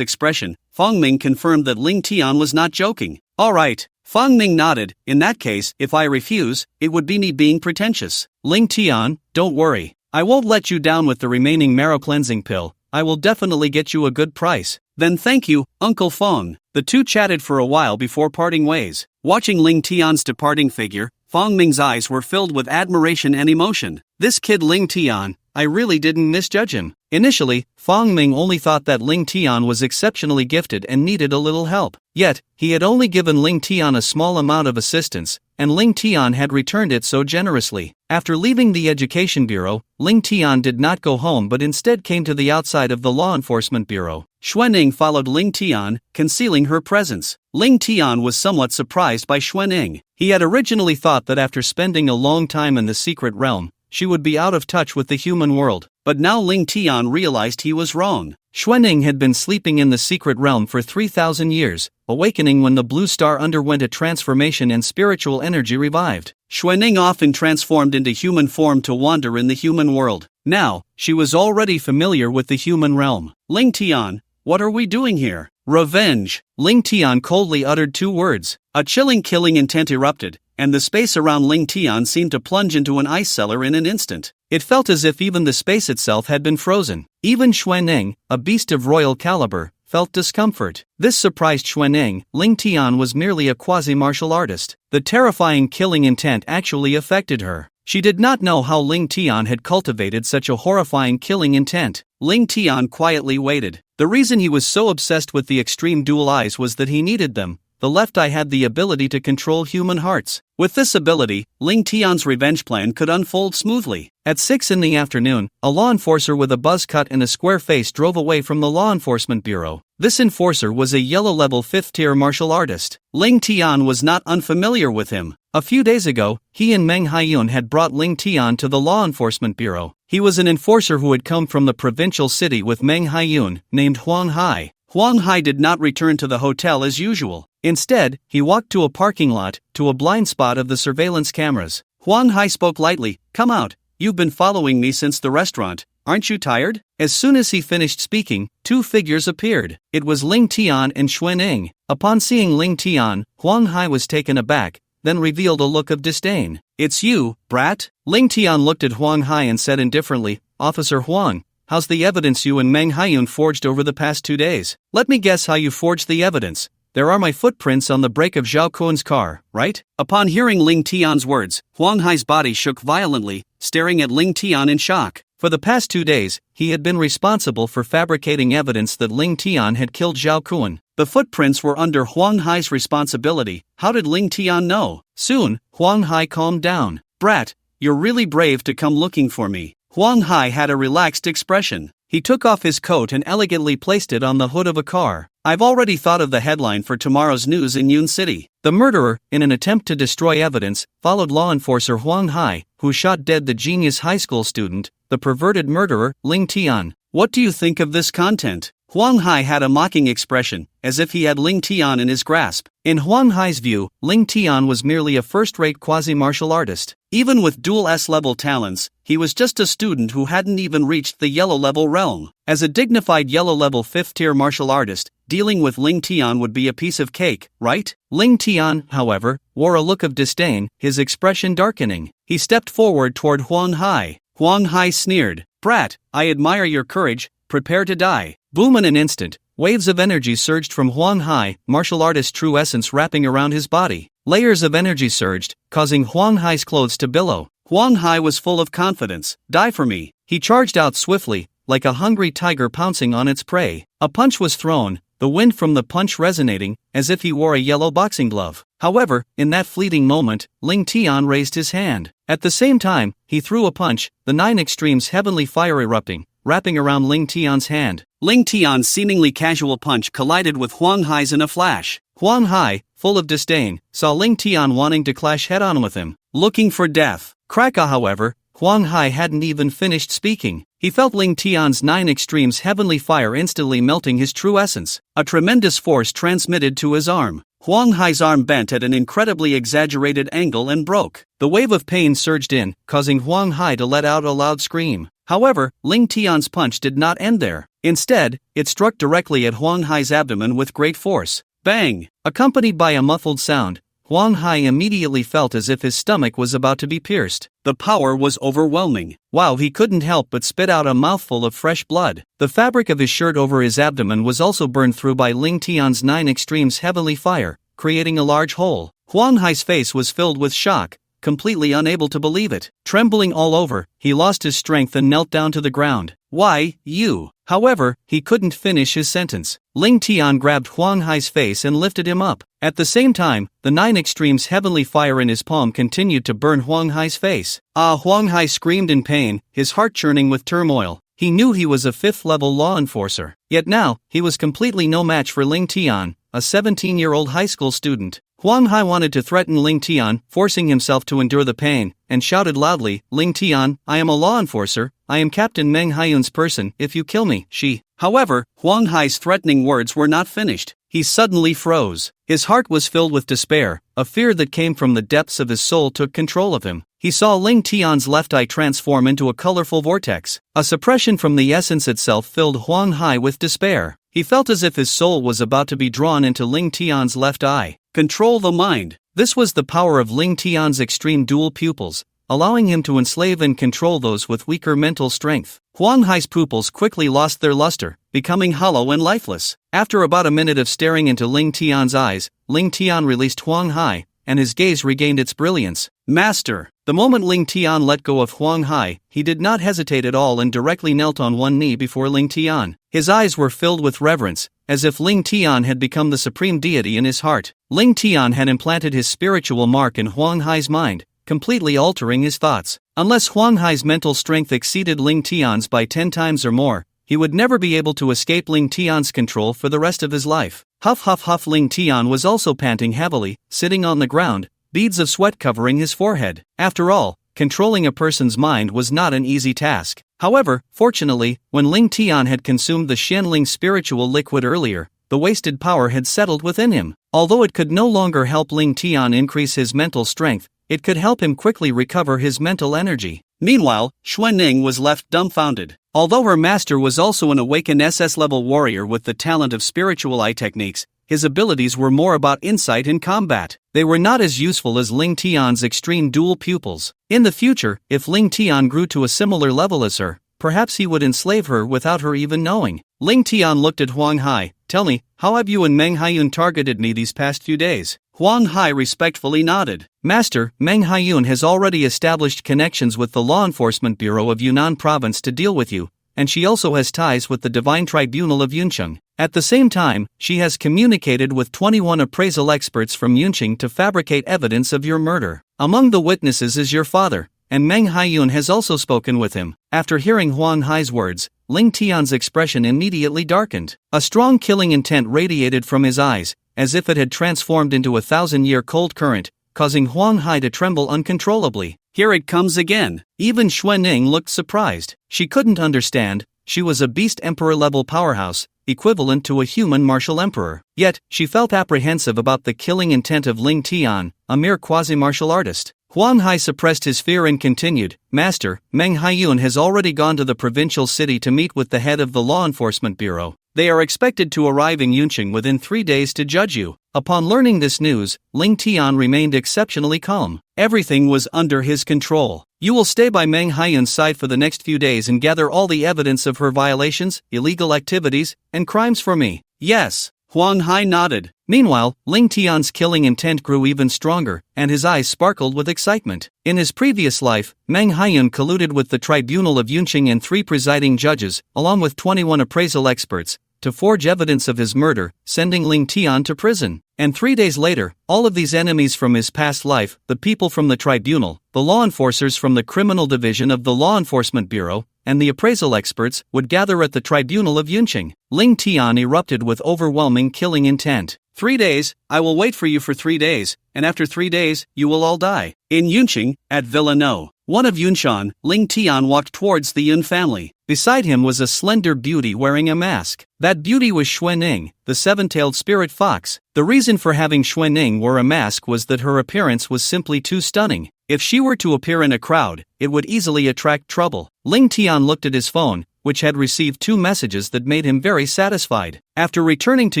expression, Fong Ming confirmed that Ling Tian was not joking. Alright. Fong Ming nodded. In that case, if I refuse, it would be me being pretentious. Ling Tian, don't worry. I won't let you down with the remaining marrow cleansing pill. I will definitely get you a good price. Then thank you, Uncle Fong. The two chatted for a while before parting ways. Watching Ling Tian's departing figure, Fong Ming's eyes were filled with admiration and emotion. This kid Ling Tian, I really didn't misjudge him. Initially, Fong Ming only thought that Ling Tian was exceptionally gifted and needed a little help. Yet, he had only given Ling Tian a small amount of assistance, and Ling Tian had returned it so generously. After leaving the Education Bureau, Ling Tian did not go home but instead came to the outside of the Law Enforcement Bureau. Xuanning followed Ling Tian, concealing her presence. Ling Tian was somewhat surprised by Xuanning. He had originally thought that after spending a long time in the secret realm, she would be out of touch with the human world, but now Ling Tian realized he was wrong. Xuanning had been sleeping in the secret realm for 3,000 years, awakening when the blue star underwent a transformation and spiritual energy revived. Xuanning often transformed into human form to wander in the human world. Now, she was already familiar with the human realm. Ling Tian, what are we doing here? Revenge. Ling Tian coldly uttered 2 words. A chilling killing intent erupted, and the space around Ling Tian seemed to plunge into an ice cellar in an instant. It felt as if even the space itself had been frozen. Even Xuanning, a beast of royal caliber, felt discomfort. This surprised Xuanning. Ling Tian was merely a quasi-martial artist. The terrifying killing intent actually affected her. She did not know how Ling Tian had cultivated such a horrifying killing intent. Ling Tian quietly waited. The reason he was so obsessed with the extreme dual eyes was that he needed them. The left eye had the ability to control human hearts. With this ability, Ling Tian's revenge plan could unfold smoothly. At 6 in the afternoon, a law enforcer with a buzz cut and a square face drove away from the law enforcement bureau. This enforcer was a yellow-level 5th-tier martial artist. Ling Tian was not unfamiliar with him. A few days ago, he and Meng Haiyun had brought Ling Tian to the law enforcement bureau. He was an enforcer who had come from the provincial city with Meng Haiyun, named Huang Hai. Huang Hai did not return to the hotel as usual. Instead, he walked to a parking lot, to a blind spot of the surveillance cameras. Huang Hai spoke lightly, "Come out, you've been following me since the restaurant, aren't you tired?" As soon as he finished speaking, 2 figures appeared. It was Ling Tian and Xuan Ing. Upon seeing Ling Tian, Huang Hai was taken aback, then revealed a look of disdain. "It's you, brat?" Ling Tian looked at Huang Hai and said indifferently, "Officer Huang, how's the evidence you and Meng Haiyun forged over the past 2 days? Let me guess how you forged the evidence. There are my footprints on the brake of Zhao Kuan's car, right?" Upon hearing Ling Tian's words, Huang Hai's body shook violently, staring at Ling Tian in shock. For the past 2 days, he had been responsible for fabricating evidence that Ling Tian had killed Zhao Kuan. The footprints were under Huang Hai's responsibility. How did Ling Tian know? Soon, Huang Hai calmed down. "Brat, you're really brave to come looking for me." Huang Hai had a relaxed expression. He took off his coat and elegantly placed it on the hood of a car. "I've already thought of the headline for tomorrow's news in Yun City. The murderer, in an attempt to destroy evidence, followed law enforcer Huang Hai, who shot dead the genius high school student, the perverted murderer, Ling Tian." What do you think of this content? Huang Hai had a mocking expression, as if he had Ling Tian in his grasp. In Huang Hai's view, Ling Tian was merely a first-rate quasi-martial artist. Even with dual S-level talents, he was just a student who hadn't even reached the yellow-level realm. As a dignified yellow-level 5th-tier martial artist, dealing with Ling Tian would be a piece of cake, right? Ling Tian, however, wore a look of disdain, his expression darkening. He stepped forward toward Huang Hai. Huang Hai sneered, "Brat, I admire your courage, prepare to die." Boom! In an instant, waves of energy surged from Huang Hai, martial artist's true essence wrapping around his body. Layers of energy surged, causing Huang Hai's clothes to billow. Huang Hai was full of confidence. "Die for me." He charged out swiftly, like a hungry tiger pouncing on its prey. A punch was thrown, the wind from the punch resonating, as if he wore a yellow boxing glove. However, in that fleeting moment, Ling Tian raised his hand. At the same time, he threw a punch, the 9 extremes heavenly fire erupting, wrapping around Ling Tian's hand. Ling Tian's seemingly casual punch collided with Huang Hai's in a flash. Huang Hai, full of disdain, saw Ling Tian wanting to clash head-on with him, looking for death. Kraka, however, Huang Hai hadn't even finished speaking. He felt Ling Tian's 9 extremes heavenly fire instantly melting his true essence. A tremendous force transmitted to his arm. Huang Hai's arm bent at an incredibly exaggerated angle and broke. The wave of pain surged in, causing Huang Hai to let out a loud scream. However, Ling Tian's punch did not end there. Instead, it struck directly at Huang Hai's abdomen with great force. Bang! Accompanied by a muffled sound, Huang Hai immediately felt as if his stomach was about to be pierced. The power was overwhelming. Wow, he couldn't help but spit out a mouthful of fresh blood. The fabric of his shirt over his abdomen was also burned through by Ling Tian's 9 extremes heavenly fire, creating a large hole. Huang Hai's face was filled with shock, completely unable to believe it. Trembling all over, he lost his strength and knelt down to the ground. "Why, you?" However, he couldn't finish his sentence. Ling Tian grabbed Huang Hai's face and lifted him up. At the same time, the 9 extremes heavenly fire in his palm continued to burn Huang Hai's face. Huang Hai screamed in pain, his heart churning with turmoil. He knew he was a 5th-level law enforcer. Yet now, he was completely no match for Ling Tian, a 17-year-old high school student. Huang Hai wanted to threaten Ling Tian, forcing himself to endure the pain, and shouted loudly, "Ling Tian, I am a law enforcer, I am Captain Meng Haiyun's person, if you kill me, she." However, Huang Hai's threatening words were not finished. He suddenly froze. His heart was filled with despair, a fear that came from the depths of his soul took control of him. He saw Ling Tian's left eye transform into a colorful vortex. A suppression from the essence itself filled Huang Hai with despair. He felt as if his soul was about to be drawn into Ling Tian's left eye. Control the mind. This was the power of Ling Tian's extreme dual pupils, allowing him to enslave and control those with weaker mental strength. Huang Hai's pupils quickly lost their luster, becoming hollow and lifeless. After about a minute of staring into Ling Tian's eyes, Ling Tian released Huang Hai, and his gaze regained its brilliance. Master. The moment Ling Tian let go of Huang Hai, he did not hesitate at all and directly knelt on one knee before Ling Tian. His eyes were filled with reverence, as if Ling Tian had become the supreme deity in his heart. Ling Tian had implanted his spiritual mark in Huang Hai's mind, completely altering his thoughts. Unless Huang Hai's mental strength exceeded Ling Tian's by 10 times or more, he would never be able to escape Ling Tian's control for the rest of his life. Huff huff huff. Ling Tian was also panting heavily, sitting on the ground, beads of sweat covering his forehead. After all, controlling a person's mind was not an easy task. However, fortunately, when Ling Tian had consumed the Xianling spiritual liquid earlier, the wasted power had settled within him. Although it could no longer help Ling Tian increase his mental strength, it could help him quickly recover his mental energy. Meanwhile, Xuanning was left dumbfounded. Although her master was also an awakened SS-level warrior with the talent of spiritual eye techniques, his abilities were more about insight in combat. They were not as useful as Ling Tian's extreme dual pupils. In the future, if Ling Tian grew to a similar level as her, perhaps he would enslave her without her even knowing. Ling Tian looked at Huang Hai. Tell me, how have you and Meng Haiyun targeted me these past few days? Huang Hai respectfully nodded. Master, Meng Haiyun has already established connections with the Law Enforcement Bureau of Yunnan Province to deal with you, and she also has ties with the Divine Tribunal of Yuncheng. At the same time, she has communicated with 21 appraisal experts from Yuncheng to fabricate evidence of your murder. Among the witnesses is your father, and Meng Haiyun has also spoken with him. After hearing Huang Hai's words, Ling Tian's expression immediately darkened. A strong killing intent radiated from his eyes, as if it had transformed into a 1,000-year cold current, causing Huang Hai to tremble uncontrollably. Here it comes again. Even Xuanning looked surprised. She couldn't understand. She was a beast emperor-level powerhouse, equivalent to a human martial emperor. Yet, she felt apprehensive about the killing intent of Ling Tian, a mere quasi-martial artist. Huang Hai suppressed his fear and continued, Master, Meng Haiyun has already gone to the provincial city to meet with the head of the Law Enforcement Bureau. They are expected to arrive in Yuncheng within 3 days to judge you. Upon learning this news, Ling Tian remained exceptionally calm. Everything was under his control. You will stay by Meng Haiyun's side for the next few days and gather all the evidence of her violations, illegal activities, and crimes for me. Yes. Huang Hai nodded. Meanwhile, Ling Tian's killing intent grew even stronger, and his eyes sparkled with excitement. In his previous life, Meng Haiyun colluded with the Tribunal of Yuncheng and 3 presiding judges, along with 21 appraisal experts, to forge evidence of his murder, sending Ling Tian to prison. And 3 days later, all of these enemies from his past life, the people from the tribunal, the law enforcers from the criminal division of the Law Enforcement Bureau, and the appraisal experts, would gather at the tribunal of Yuncheng. Ling Tian erupted with overwhelming killing intent. 3 days, I will wait for you for 3 days, and after 3 days, you will all die. In Yuncheng, at Villa No. 1 of Yunshan, Ling Tian walked towards the Yun family. Beside him was a slender beauty wearing a mask. That beauty was Xuanning, the 7-tailed spirit fox. The reason for having Xuanning wear a mask was that her appearance was simply too stunning. If she were to appear in a crowd, it would easily attract trouble. Ling Tian looked at his phone, which had received 2 messages that made him very satisfied. After returning to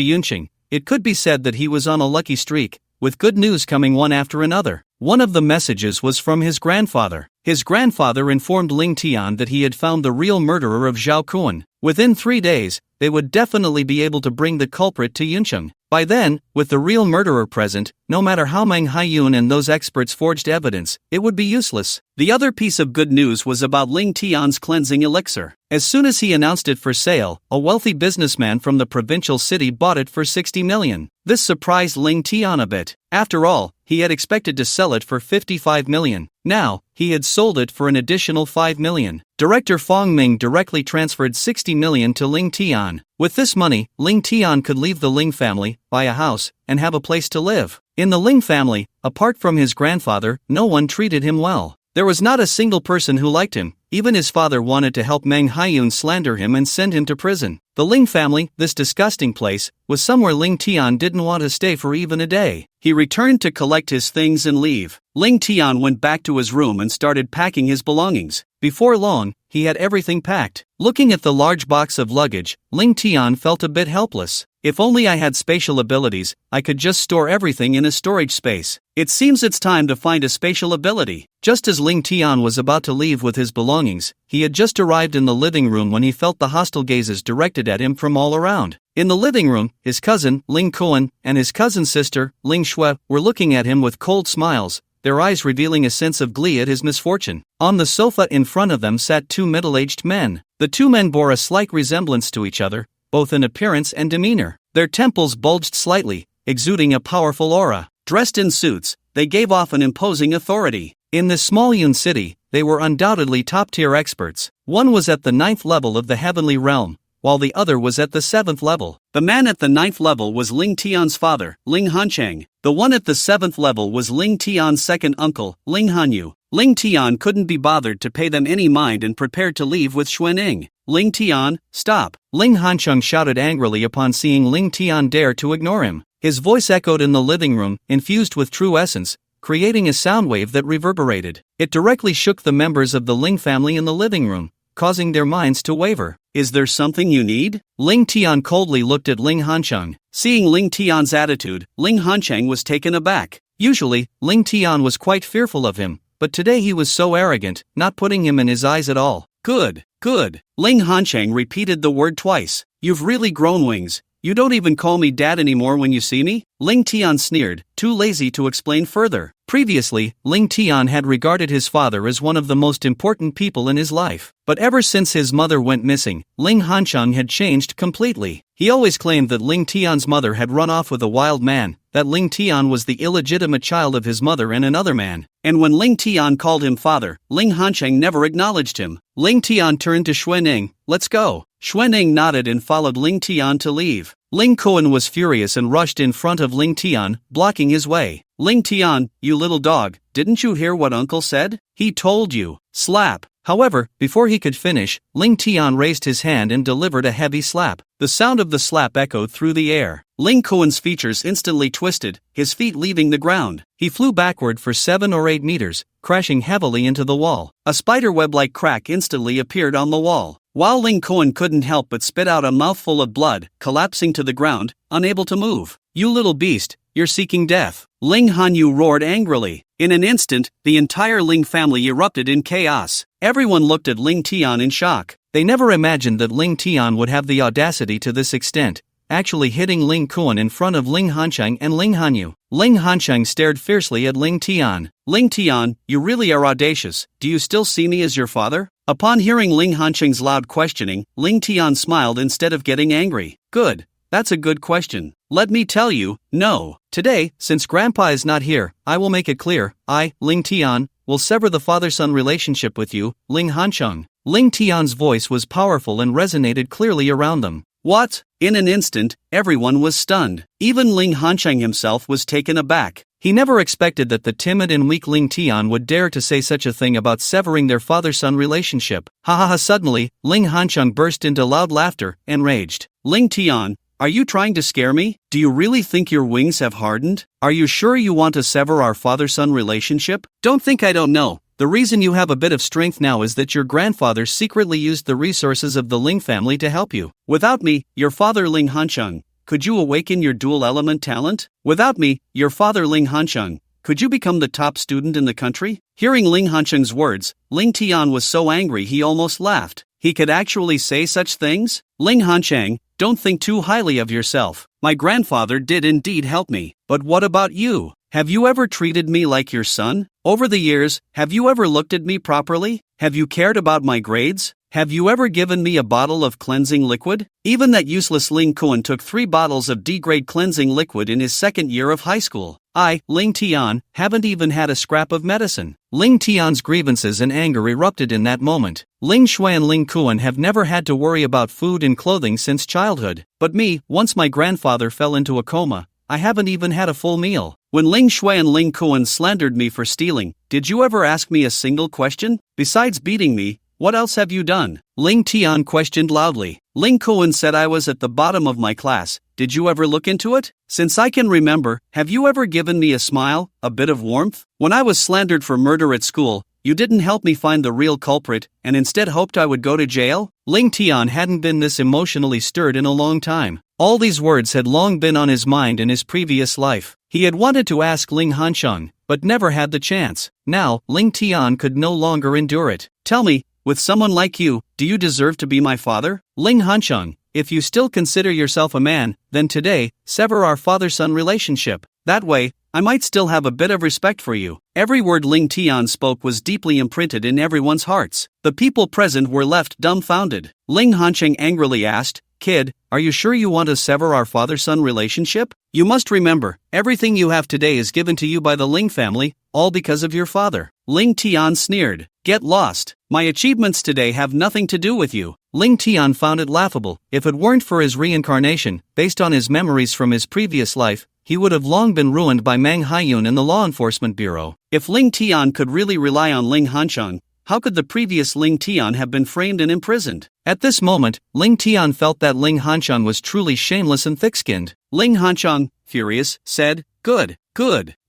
Yuncheng, it could be said that he was on a lucky streak, with good news coming one after another. One of the messages was from his grandfather. His grandfather informed Ling Tian that he had found the real murderer of Zhao Kuan. Within 3 days, they would definitely be able to bring the culprit to Yuncheng. By then, with the real murderer present, no matter how Meng Haiyun and those experts forged evidence, it would be useless. The other piece of good news was about Ling Tian's cleansing elixir. As soon as he announced it for sale, a wealthy businessman from the provincial city bought it for 60 million. This surprised Ling Tian a bit. After all, he had expected to sell it for 55 million. Now, he had sold it for an additional 5 million. Director Fong Ming directly transferred 60 million to Ling Tian. With this money, Ling Tian could leave the Ling family, buy a house, and have a place to live. In the Ling family, apart from his grandfather, no one treated him well. There was not a single person who liked him. Even his father wanted to help Meng Haiyun slander him and send him to prison. The Ling family, this disgusting place, was somewhere Ling Tian didn't want to stay for even a day. He returned to collect his things and leave. Ling Tian went back to his room and started packing his belongings. Before long, he had everything packed. Looking at the large box of luggage, Ling Tian felt a bit helpless. If only I had spatial abilities, I could just store everything in a storage space. It seems it's time to find a spatial ability. Just as Ling Tian was about to leave with his belongings, he had just arrived in the living room when he felt the hostile gazes directed at him from all around. In the living room, his cousin, Lin Cohen, and his cousin sister, Ling Shui, were looking at him with cold smiles, their eyes revealing a sense of glee at his misfortune. On the sofa in front of them sat two middle-aged men. The two men bore a slight resemblance to each other, both in appearance and demeanor. Their temples bulged slightly, exuding a powerful aura. Dressed in suits, they gave off an imposing authority. In this small Yun city, they were undoubtedly top-tier experts. One was at the 9th level of the heavenly realm, while the other was at the 7th level. The man at the 9th level was Ling Tian's father, Ling Hanchang. The one at the 7th level was Ling Tian's second uncle, Ling Hanyu. Ling Tian couldn't be bothered to pay them any mind and prepared to leave with Xuanning. Ling Tian, stop! Ling Hanchang shouted angrily upon seeing Ling Tian dare to ignore him. His voice echoed in the living room, infused with true essence, creating a sound wave that reverberated. It directly shook the members of the Ling family in the living room, causing their minds to waver. Is there something you need? Ling Tian coldly looked at Ling Hanchang. Seeing Ling Tian's attitude, Ling Hanchang was taken aback. Usually, Ling Tian was quite fearful of him, but today he was so arrogant, not putting him in his eyes at all. Good, good. Ling Hanchang repeated the word twice. You've really grown wings. You don't even call me dad anymore when you see me? Ling Tian sneered, too lazy to explain further. Previously, Ling Tian had regarded his father as one of the most important people in his life. But ever since his mother went missing, Ling Hanchang had changed completely. He always claimed that Ling Tian's mother had run off with a wild man, that Ling Tian was the illegitimate child of his mother and another man. And when Ling Tian called him father, Ling Hanchang never acknowledged him. Ling Tian turned to Xuanning. Let's go. Xuanning nodded and followed Ling Tian to leave. Lin Cohen was furious and rushed in front of Ling Tian, blocking his way. Ling Tian, you little dog, didn't you hear what uncle said? He told you. Slap. However, before he could finish, Ling Tian raised his hand and delivered a heavy slap. The sound of the slap echoed through the air. Lin Cohen's features instantly twisted, his feet leaving the ground. He flew backward for 7 or 8 meters, crashing heavily into the wall. A spiderweb-like crack instantly appeared on the wall. While Lin Cohen couldn't help but spit out a mouthful of blood, collapsing to the ground, unable to move. You little beast, you're seeking death. Ling Hanyu roared angrily. In an instant, the entire Ling family erupted in chaos. Everyone looked at Ling Tian in shock. They never imagined that Ling Tian would have the audacity to this extent, actually hitting Ling Cohen in front of Ling Hanchang and Ling Hanyu. Ling Hanchang stared fiercely at Ling Tian. Ling Tian, you really are audacious. Do you still see me as your father? Upon hearing Ling Hanchang's loud questioning, Ling Tian smiled instead of getting angry. Good. That's a good question. Let me tell you, no. Today, since Grandpa is not here, I will make it clear. I, Ling Tian, will sever the father-son relationship with you, Ling Hanchang. Ling Tian's voice was powerful and resonated clearly around them. What? In an instant, everyone was stunned. Even Ling Hanchang himself was taken aback. He never expected that the timid and weak Ling Tian would dare to say such a thing about severing their father-son relationship. Ha ha ha! Suddenly, Ling Hanchang burst into loud laughter and raged. Ling Tian, are you trying to scare me? Do you really think your wings have hardened? Are you sure you want to sever our father-son relationship? Don't think I don't know. The reason you have a bit of strength now is that your grandfather secretly used the resources of the Ling family to help you. Without me, your father Ling Hanchang, could you awaken your dual-element talent? Without me, your father Ling Hanchang, could you become the top student in the country? Hearing Ling Hanchang's words, Ling Tian was so angry he almost laughed. He could actually say such things? Ling Hanchang, don't think too highly of yourself. My grandfather did indeed help me. But what about you? Have you ever treated me like your son? Over the years, have you ever looked at me properly? Have you cared about my grades? Have you ever given me a bottle of cleansing liquid? Even that useless Lin Cohen took 3 bottles of D-grade cleansing liquid in his 2nd year of high school. I, Ling Tian, haven't even had a scrap of medicine. Ling Tian's grievances and anger erupted in that moment. Ling Shui and Ling Cohen have never had to worry about food and clothing since childhood. But me, once my grandfather fell into a coma, I haven't even had a full meal. When Ling Shui and Ling Cohen slandered me for stealing, did you ever ask me a single question? Besides beating me, what else have you done? Ling Tian questioned loudly. Ling Cohen said I was at the bottom of my class. Did you ever look into it? Since I can remember, have you ever given me a smile, a bit of warmth? When I was slandered for murder at school, you didn't help me find the real culprit, and instead hoped I would go to jail? Ling Tian hadn't been this emotionally stirred in a long time. All these words had long been on his mind in his previous life. He had wanted to ask Ling Hanchang, but never had the chance. Now, Ling Tian could no longer endure it. Tell me, with someone like you, do you deserve to be my father? Ling Hanchang, if you still consider yourself a man, then today, sever our father-son relationship. That way, I might still have a bit of respect for you. Every word Ling Tian spoke was deeply imprinted in everyone's hearts. The people present were left dumbfounded. Ling Hancheng angrily asked, "Kid, are you sure you want to sever our father-son relationship? You must remember, everything you have today is given to you by the Ling family, all because of your father." Ling Tian sneered, "Get lost. My achievements today have nothing to do with you." Ling Tian found it laughable. If it weren't for his reincarnation, based on his memories from his previous life, he would have long been ruined by Mang Haiyun and the Law Enforcement Bureau. If Ling Tian could really rely on Ling Hancheng, how could the previous Ling Tian have been framed and imprisoned? At this moment, Ling Tian felt that Ling Hancheng was truly shameless and thick-skinned. Ling Hancheng, furious, said, Good.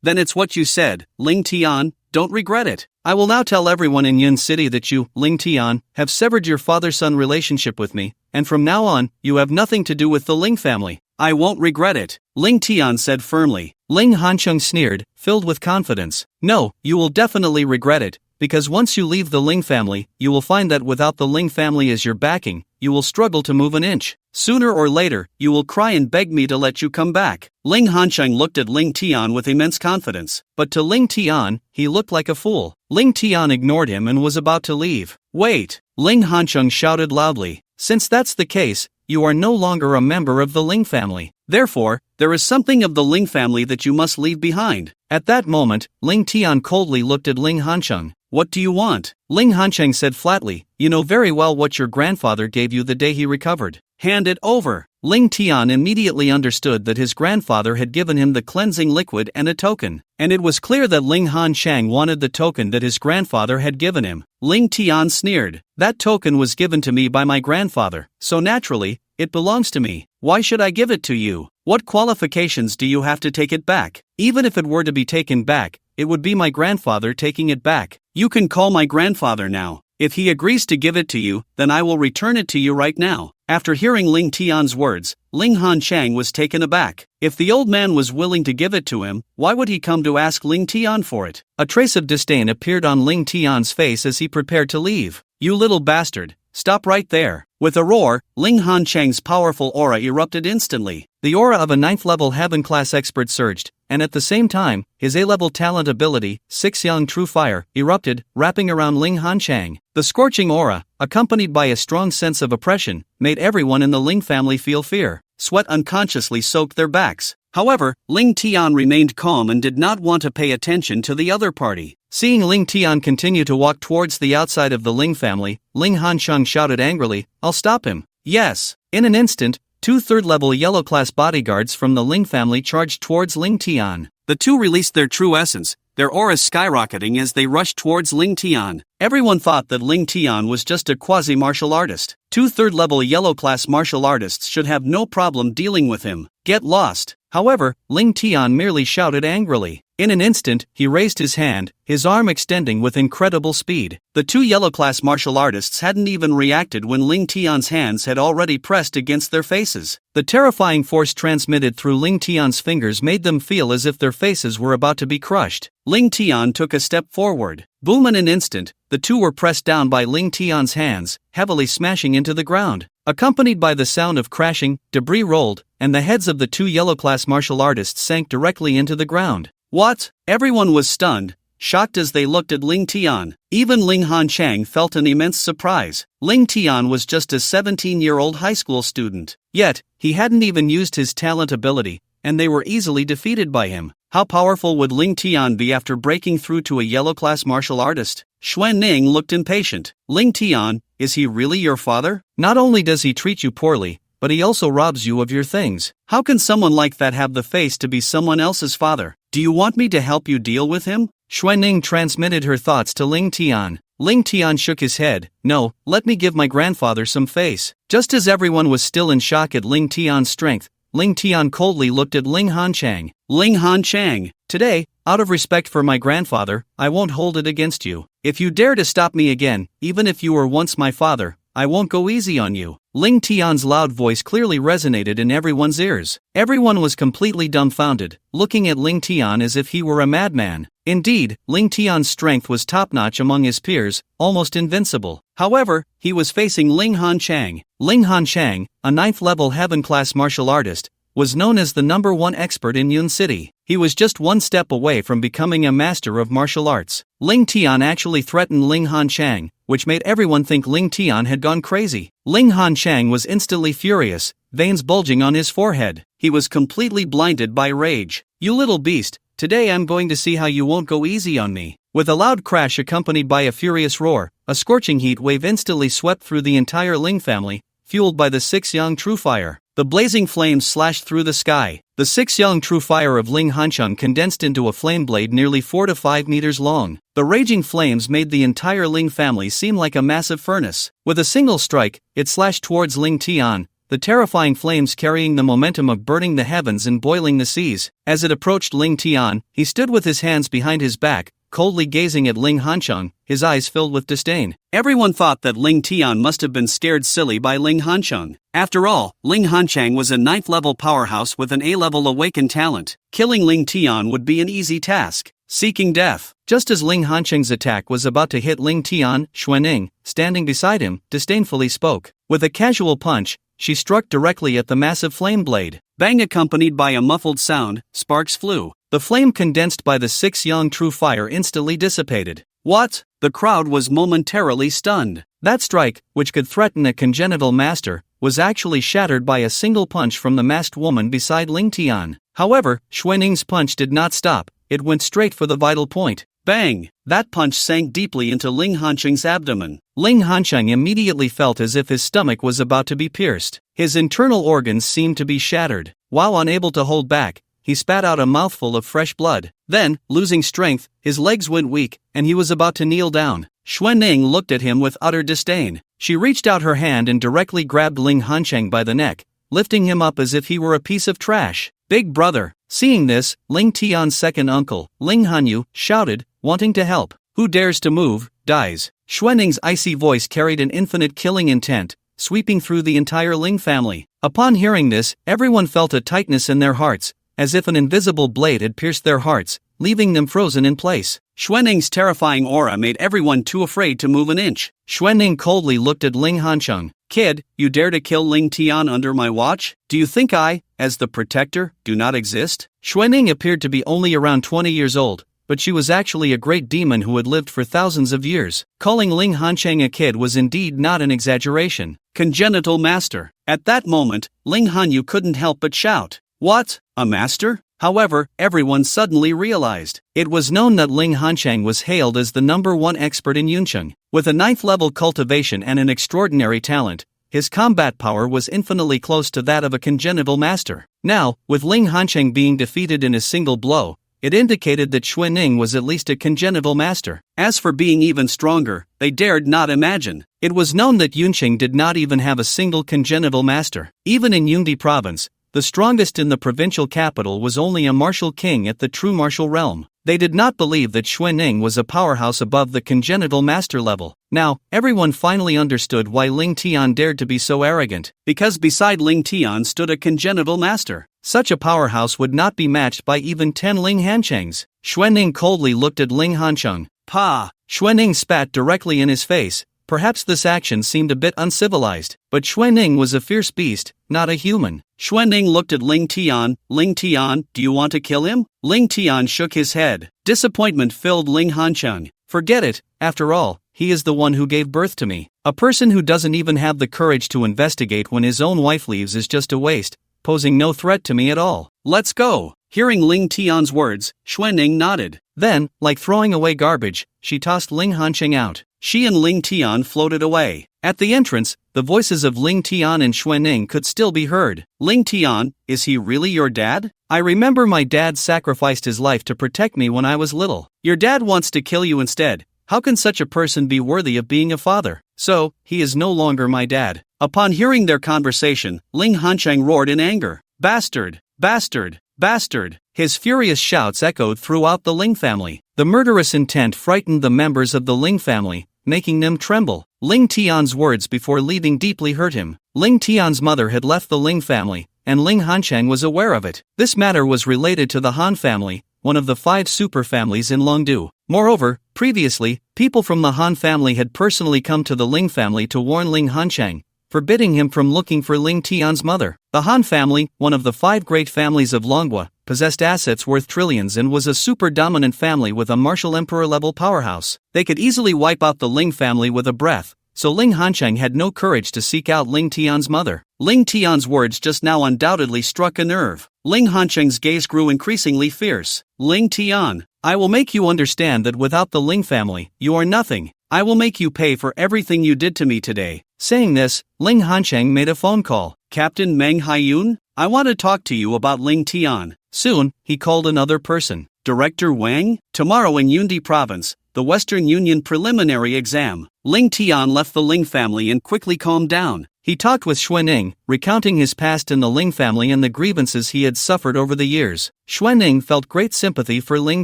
Then it's what you said, Ling Tian, don't regret it. I will now tell everyone in Yun City that you, Ling Tian, have severed your father-son relationship with me, and from now on, you have nothing to do with the Ling family. I won't regret it, Ling Tian said firmly. Ling Hancheng sneered, filled with confidence. No, you will definitely regret it, because once you leave the Ling family, you will find that without the Ling family as your backing, you will struggle to move an inch. Sooner or later, you will cry and beg me to let you come back. Ling Hancheng looked at Ling Tian with immense confidence, but to Ling Tian, he looked like a fool. Ling Tian ignored him and was about to leave. Wait! Ling Hancheng shouted loudly. Since that's the case, you are no longer a member of the Ling family. Therefore, there is something of the Ling family that you must leave behind. At that moment, Ling Tian coldly looked at Ling Hancheng. What do you want? Ling Hancheng said flatly, you know very well what your grandfather gave you the day he recovered. Hand it over. Ling Tian immediately understood that his grandfather had given him the cleansing liquid and a token, and it was clear that Ling Hancheng wanted the token that his grandfather had given him. Ling Tian sneered. That token was given to me by my grandfather, so naturally, it belongs to me. Why should I give it to you? What qualifications do you have to take it back? Even if it were to be taken back, it would be my grandfather taking it back. You can call my grandfather now. If he agrees to give it to you, then I will return it to you right now. After hearing Ling Tian's words, Ling Hancheng was taken aback. If the old man was willing to give it to him, why would he come to ask Ling Tian for it? A trace of disdain appeared on Ling Tian's face as he prepared to leave. You little bastard, stop right there. With a roar, Ling Hancheng's powerful aura erupted instantly. The aura of a 9th-level heaven-class expert surged, and at the same time, his A-level talent ability, 6 Young True Fire, erupted, wrapping around Ling Hancheng. The scorching aura, accompanied by a strong sense of oppression, made everyone in the Ling family feel fear. Sweat unconsciously soaked their backs. However, Ling Tian remained calm and did not want to pay attention to the other party. Seeing Ling Tian continue to walk towards the outside of the Ling family, Ling Hancheng shouted angrily, I'll stop him. Yes. In an instant, 2 third-level yellow-class bodyguards from the Ling family charged towards Ling Tian. The two released their true essence, their auras skyrocketing as they rushed towards Ling Tian. Everyone thought that Ling Tian was just a quasi-martial artist. 2 third-level yellow-class martial artists should have no problem dealing with him. Get lost. However, Ling Tian merely shouted angrily. In an instant, he raised his hand, his arm extending with incredible speed. The 2 yellow-class martial artists hadn't even reacted when Ling Tian's hands had already pressed against their faces. The terrifying force transmitted through Ling Tian's fingers made them feel as if their faces were about to be crushed. Ling Tian took a step forward. Boom! In an instant, the two were pressed down by Ling Tian's hands, heavily smashing into the ground. Accompanied by the sound of crashing, debris rolled, and the heads of the 2 yellow-class martial artists sank directly into the ground. What? Everyone was stunned, shocked as they looked at Ling Tian. Even Ling Hancheng felt an immense surprise. Ling Tian was just a 17-year-old high school student. Yet, he hadn't even used his talent ability, and they were easily defeated by him. How powerful would Ling Tian be after breaking through to a yellow-class martial artist? Xuan Ning looked impatient. Ling Tian, is he really your father? Not only does he treat you poorly, but he also robs you of your things. How can someone like that have the face to be someone else's father? Do you want me to help you deal with him? Xuan Ning transmitted her thoughts to Ling Tian. Ling Tian shook his head. No, let me give my grandfather some face. Just as everyone was still in shock at Ling Tian's strength, Ling Tian coldly looked at Ling Hancheng. Ling Hancheng, today, out of respect for my grandfather, I won't hold it against you. If you dare to stop me again, even if you were once my father, I won't go easy on you. Ling Tian's loud voice clearly resonated in everyone's ears. Everyone was completely dumbfounded, looking at Ling Tian as if he were a madman. Indeed, Ling Tian's strength was top-notch among his peers, almost invincible. However, he was facing Ling Hancheng. Ling Hancheng, a 9th-level heaven-class martial artist, was known as the #1 expert in Yun City. He was just one step away from becoming a master of martial arts. Ling Tian actually threatened Ling Hanchang, which made everyone think Ling Tian had gone crazy. Ling Hanchang was instantly furious, veins bulging on his forehead. He was completely blinded by rage. "You little beast, today I'm going to see how you won't go easy on me." With a loud crash accompanied by a furious roar, a scorching heat wave instantly swept through the entire Ling family, fueled by the 6-yang true fire. The blazing flames slashed through the sky. The 6-yang true fire of Ling Hanchang condensed into a flame blade nearly 4 to 5 meters long. The raging flames made the entire Ling family seem like a massive furnace. With a single strike, it slashed towards Ling Tian, the terrifying flames carrying the momentum of burning the heavens and boiling the seas. As it approached Ling Tian, he stood with his hands behind his back, coldly gazing at Ling Hanchang, his eyes filled with disdain. Everyone thought that Ling Tian must have been scared silly by Ling Hanchang. After all, Ling Hanchang was a 9th-level powerhouse with an A-level awakened talent. Killing Ling Tian would be an easy task. Seeking death. Just as Ling Hanchang's attack was about to hit Ling Tian, Xuanning, standing beside him, disdainfully spoke. With a casual punch, she struck directly at the massive flame blade. Bang, accompanied by a muffled sound, sparks flew. The flame condensed by the 6-yang true fire instantly dissipated. What? The crowd was momentarily stunned. That strike, which could threaten a congenital master, was actually shattered by a single punch from the masked woman beside Ling Tian. However, Xuaning's punch did not stop, it went straight for the vital point. Bang! That punch sank deeply into Ling Hanchang's abdomen. Ling Hanchang immediately felt as if his stomach was about to be pierced. His internal organs seemed to be shattered. While unable to hold back, he spat out a mouthful of fresh blood. Then, losing strength, his legs went weak, and he was about to kneel down. Xuanning looked at him with utter disdain. She reached out her hand and directly grabbed Ling Hanchang by the neck, lifting him up as if he were a piece of trash. "Big brother!" Seeing this, Ling Tian's second uncle, Ling Hanyu, shouted, wanting to help. "Who dares to move, dies." Xuanning's icy voice carried an infinite killing intent, sweeping through the entire Ling family. Upon hearing this, everyone felt a tightness in their hearts, as if an invisible blade had pierced their hearts, leaving them frozen in place. Xuanning's terrifying aura made everyone too afraid to move an inch. Xuanning coldly looked at Ling Hanchang. "Kid, you dare to kill Ling Tian under my watch? Do you think I, as the protector, do not exist?" Xuanning appeared to be only around 20 years old, but she was actually a great demon who had lived for thousands of years. Calling Ling Hanchang a kid was indeed not an exaggeration. Congenital master. At that moment, Ling Hanyu couldn't help but shout, "What? A master?" However, everyone suddenly realized. It was known that Ling Hanchang was hailed as the #1 expert in Yuncheng. With a 9th-level cultivation and an extraordinary talent, his combat power was infinitely close to that of a congenital master. Now, with Ling Hanchang being defeated in a single blow, it indicated that Xuanning was at least a congenital master. As for being even stronger, they dared not imagine. It was known that Yuncheng did not even have a single congenital master. Even in Yungdi province, the strongest in the provincial capital was only a martial king at the true martial realm. They did not believe that Xuanning was a powerhouse above the congenital master level. Now, everyone finally understood why Ling Tian dared to be so arrogant. Because beside Ling Tian stood a congenital master. Such a powerhouse would not be matched by even 10 Ling Hanchangs. Xuanning coldly looked at Ling Hanchang. "Pa!" Xuanning spat directly in his face. Perhaps this action seemed a bit uncivilized, but Xuanning was a fierce beast, not a human. Xuanning looked at Ling Tian. "Ling Tian, do you want to kill him?" Ling Tian shook his head. Disappointment filled Ling Hanchang. "Forget it, after all, he is the one who gave birth to me. A person who doesn't even have the courage to investigate when his own wife leaves is just a waste, posing no threat to me at all. Let's go." Hearing Ling Tian's words, Xuanning nodded. Then, like throwing away garbage, she tossed Ling Hanchang out. She and Ling Tian floated away. At the entrance, the voices of Ling Tian and Xuanning could still be heard. "Ling Tian, is he really your dad? I remember my dad sacrificed his life to protect me when I was little. Your dad wants to kill you instead. How can such a person be worthy of being a father? So, he is no longer my dad." Upon hearing their conversation, Ling Hanchang roared in anger. "Bastard! Bastard! Bastard!" His furious shouts echoed throughout the Ling family. The murderous intent frightened the members of the Ling family, making them tremble. Ling Tian's words before leaving deeply hurt him. Ling Tian's mother had left the Ling family, and Ling Hanchang was aware of it. This matter was related to the Han family, one of the 5 super families in Longdu. Moreover, previously, people from the Han family had personally come to the Ling family to warn Ling Hanchang, forbidding him from looking for Ling Tian's mother. The Han family, one of the 5 great families of Manhwa, possessed assets worth trillions and was a super dominant family with a martial emperor-level powerhouse. They could easily wipe out the Ling family with a breath, so Ling Hancheng had no courage to seek out Ling Tian's mother. Ling Tian's words just now undoubtedly struck a nerve. Ling Hancheng's gaze grew increasingly fierce. Ling Tian, I will make you understand that without the Ling family, you are nothing. I will make you pay for everything you did to me today. Saying this, Ling Hancheng made a phone call. Captain Meng Haiyun, I want to talk to you about Ling Tian. Soon, he called another person. Director Wang, tomorrow in Yundi Province, the Western Union preliminary exam. Ling Tian left the Ling family and quickly calmed down. He talked with Xuanning, recounting his past in the Ling family and the grievances he had suffered over the years. Xuanning felt great sympathy for Ling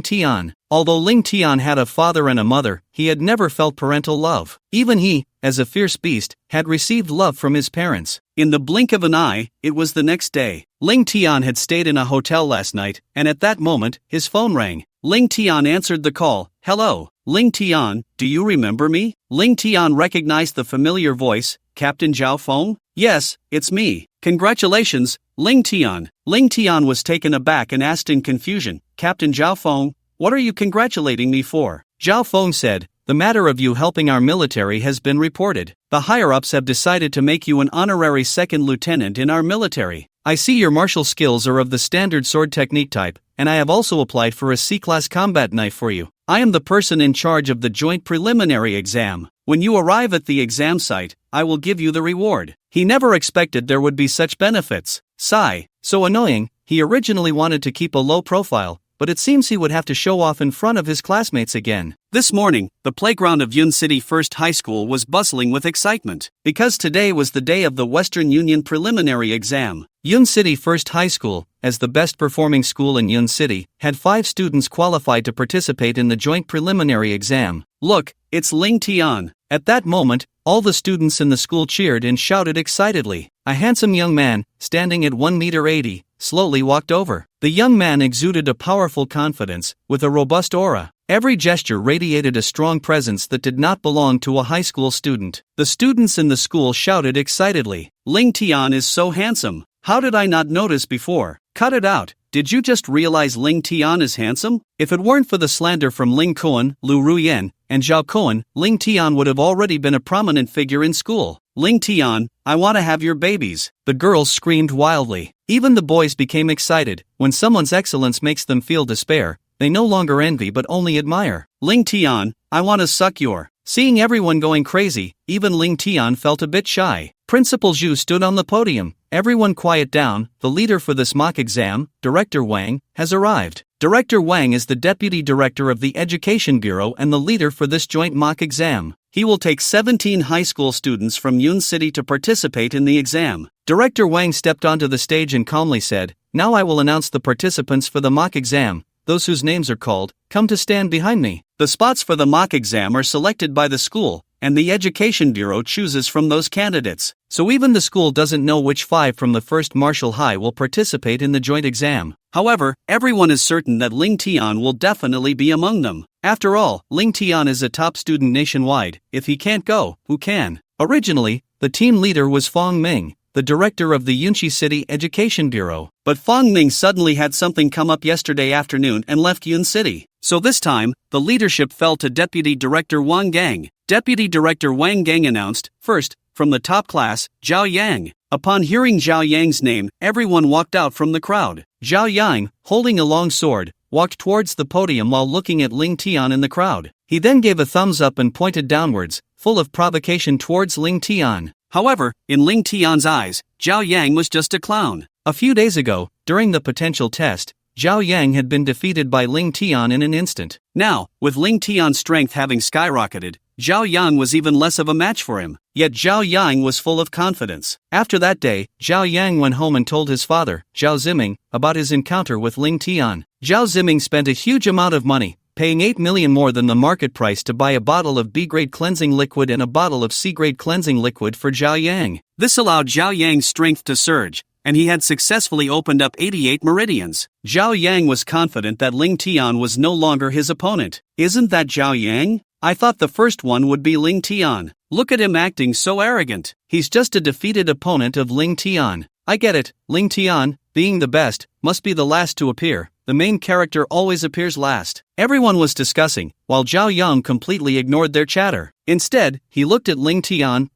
Tian. Although Ling Tian had a father and a mother, he had never felt parental love. Even he, as a fierce beast, had received love from his parents. In the blink of an eye, it was the next day. Ling Tian had stayed in a hotel last night, and at that moment, his phone rang. Ling Tian answered the call. Hello, Ling Tian, do you remember me? Ling Tian recognized the familiar voice. Captain Zhao Feng? Yes, it's me. Congratulations, Ling Tian. Ling Tian was taken aback and asked in confusion, Captain Zhao Feng, what are you congratulating me for? Zhao Feng said, the matter of you helping our military has been reported. The higher-ups have decided to make you an honorary second lieutenant in our military. I see your martial skills are of the standard sword technique type, and I have also applied for a C-class combat knife for you. I am the person in charge of the joint preliminary exam. When you arrive at the exam site, I will give you the reward. He never expected there would be such benefits. Sigh. So annoying, he originally wanted to keep a low profile, but it seems he would have to show off in front of his classmates again. This morning, the playground of Yun City First High School was bustling with excitement, because today was the day of the Western Union preliminary exam. Yun City First High School, as the best performing school in Yun City, had 5 students qualified to participate in the joint preliminary exam. Look, it's Ling Tian. At that moment, all the students in the school cheered and shouted excitedly. A handsome young man, standing at 1.80 meters, slowly walked over. The young man exuded a powerful confidence, with a robust aura. Every gesture radiated a strong presence that did not belong to a high school student. The students in the school shouted excitedly, Ling Tian is so handsome. How did I not notice before? Cut it out. Did you just realize Ling Tian is handsome? If it weren't for the slander from Lin Cohen, Lu Ruan, and Zhao Cohen, Ling Tian would have already been a prominent figure in school. Ling Tian, I want to have your babies. The girls screamed wildly. Even the boys became excited. When someone's excellence makes them feel despair, they no longer envy but only admire. Ling Tian, I want to suck your. Seeing everyone going crazy, even Ling Tian felt a bit shy. Principal Zhu stood on the podium. Everyone quiet down, the leader for this mock exam, Director Wang, has arrived. Director Wang is the Deputy Director of the Education Bureau and the leader for this joint mock exam. He will take 17 high school students from Yun City to participate in the exam. Director Wang stepped onto the stage and calmly said, Now I will announce the participants for the mock exam. Those whose names are called, come to stand behind me. The spots for the mock exam are selected by the school, and the Education Bureau chooses from those candidates. So even the school doesn't know which 5 from the first Martial High will participate in the joint exam. However, everyone is certain that Ling Tian will definitely be among them. After all, Ling Tian is a top student nationwide. If he can't go, who can? Originally, the team leader was Fong Ming, the director of the Yunchi City Education Bureau. But Fong Ming suddenly had something come up yesterday afternoon and left Yun City. So this time, the leadership fell to Deputy Director Wang Gang. Deputy Director Wang Gang announced, first, from the top class, Zhao Yang. Upon hearing Zhao Yang's name, everyone walked out from the crowd. Zhao Yang, holding a long sword, walked towards the podium while looking at Ling Tian in the crowd. He then gave a thumbs up and pointed downwards, full of provocation towards Ling Tian. However, in Ling Tian's eyes, Zhao Yang was just a clown. A few days ago, during the potential test, Zhao Yang had been defeated by Ling Tian in an instant. Now, with Ling Tian's strength having skyrocketed, Zhao Yang was even less of a match for him. Yet Zhao Yang was full of confidence. After that day, Zhao Yang went home and told his father, Zhao Ziming, about his encounter with Ling Tian. Zhao Ziming spent a huge amount of money, paying 8 million more than the market price to buy a bottle of B-grade cleansing liquid and a bottle of C-grade cleansing liquid for Zhao Yang. This allowed Zhao Yang's strength to surge, and he had successfully opened up 88 meridians. Zhao Yang was confident that Ling Tian was no longer his opponent. Isn't that Zhao Yang? I thought the first one would be Ling Tian. Look at him acting so arrogant. He's just a defeated opponent of Ling Tian. I get it, Ling Tian, being the best, must be the last to appear. The main character always appears last. Everyone was discussing, while Zhao Yang completely ignored their chatter. Instead, he looked at Ling Tian,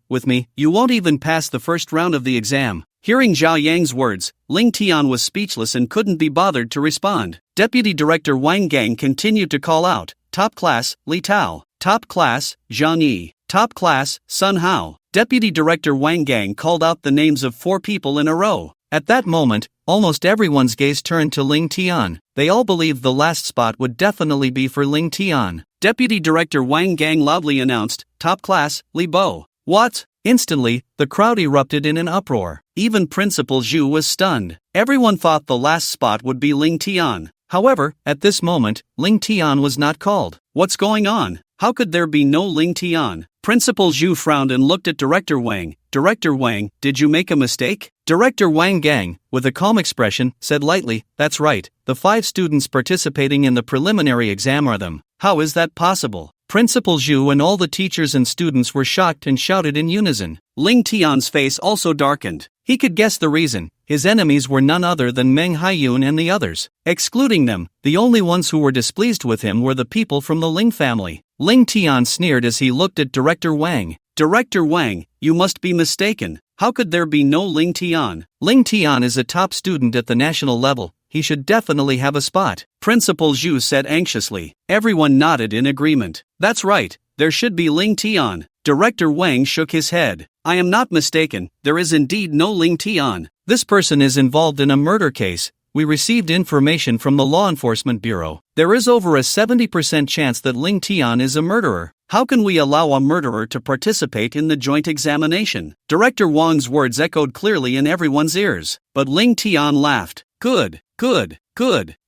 with me, you won't even pass the first round of the exam. Hearing Zhao Yang's words, Ling Tian was speechless and couldn't be bothered to respond. Deputy Director Wang Gang continued to call out, Top class, Li Tao. Top class, Zhang Yi. Top class, Sun Hao. Deputy Director Wang Gang called out the names of 4 people in a row. At that moment, almost everyone's gaze turned to Ling Tian. They all believed the last spot would definitely be for Ling Tian. Deputy Director Wang Gang loudly announced, Top class, Li Bo. What? Instantly, the crowd erupted in an uproar. Even Principal Zhu was stunned. Everyone thought the last spot would be Ling Tian. However, at this moment, Ling Tian was not called. What's going on? How could there be no Ling Tian? Principal Zhu frowned and looked at Director Wang. Director Wang, did you make a mistake? Director Wang Gang, with a calm expression, said lightly, That's right, the 5 students participating in the preliminary exam are them. How is that possible? Principal Zhu and all the teachers and students were shocked and shouted in unison. Ling Tian's face also darkened. He could guess the reason. His enemies were none other than Meng Haiyun and the others. Excluding them, the only ones who were displeased with him were the people from the Ling family. Ling Tian sneered as he looked at Director Wang. Director Wang, you must be mistaken. How could there be no Ling Tian? Ling Tian is a top student at the national level. He should definitely have a spot. Principal Zhu said anxiously. Everyone nodded in agreement. That's right, there should be Ling Tian. Director Wang shook his head. I am not mistaken, there is indeed no Ling Tian. This person is involved in a murder case. We received information from the Law Enforcement Bureau. There is over a 70% chance that Ling Tian is a murderer. How can we allow a murderer to participate in the joint examination? Director Wang's words echoed clearly in everyone's ears. But Ling Tian laughed. Good.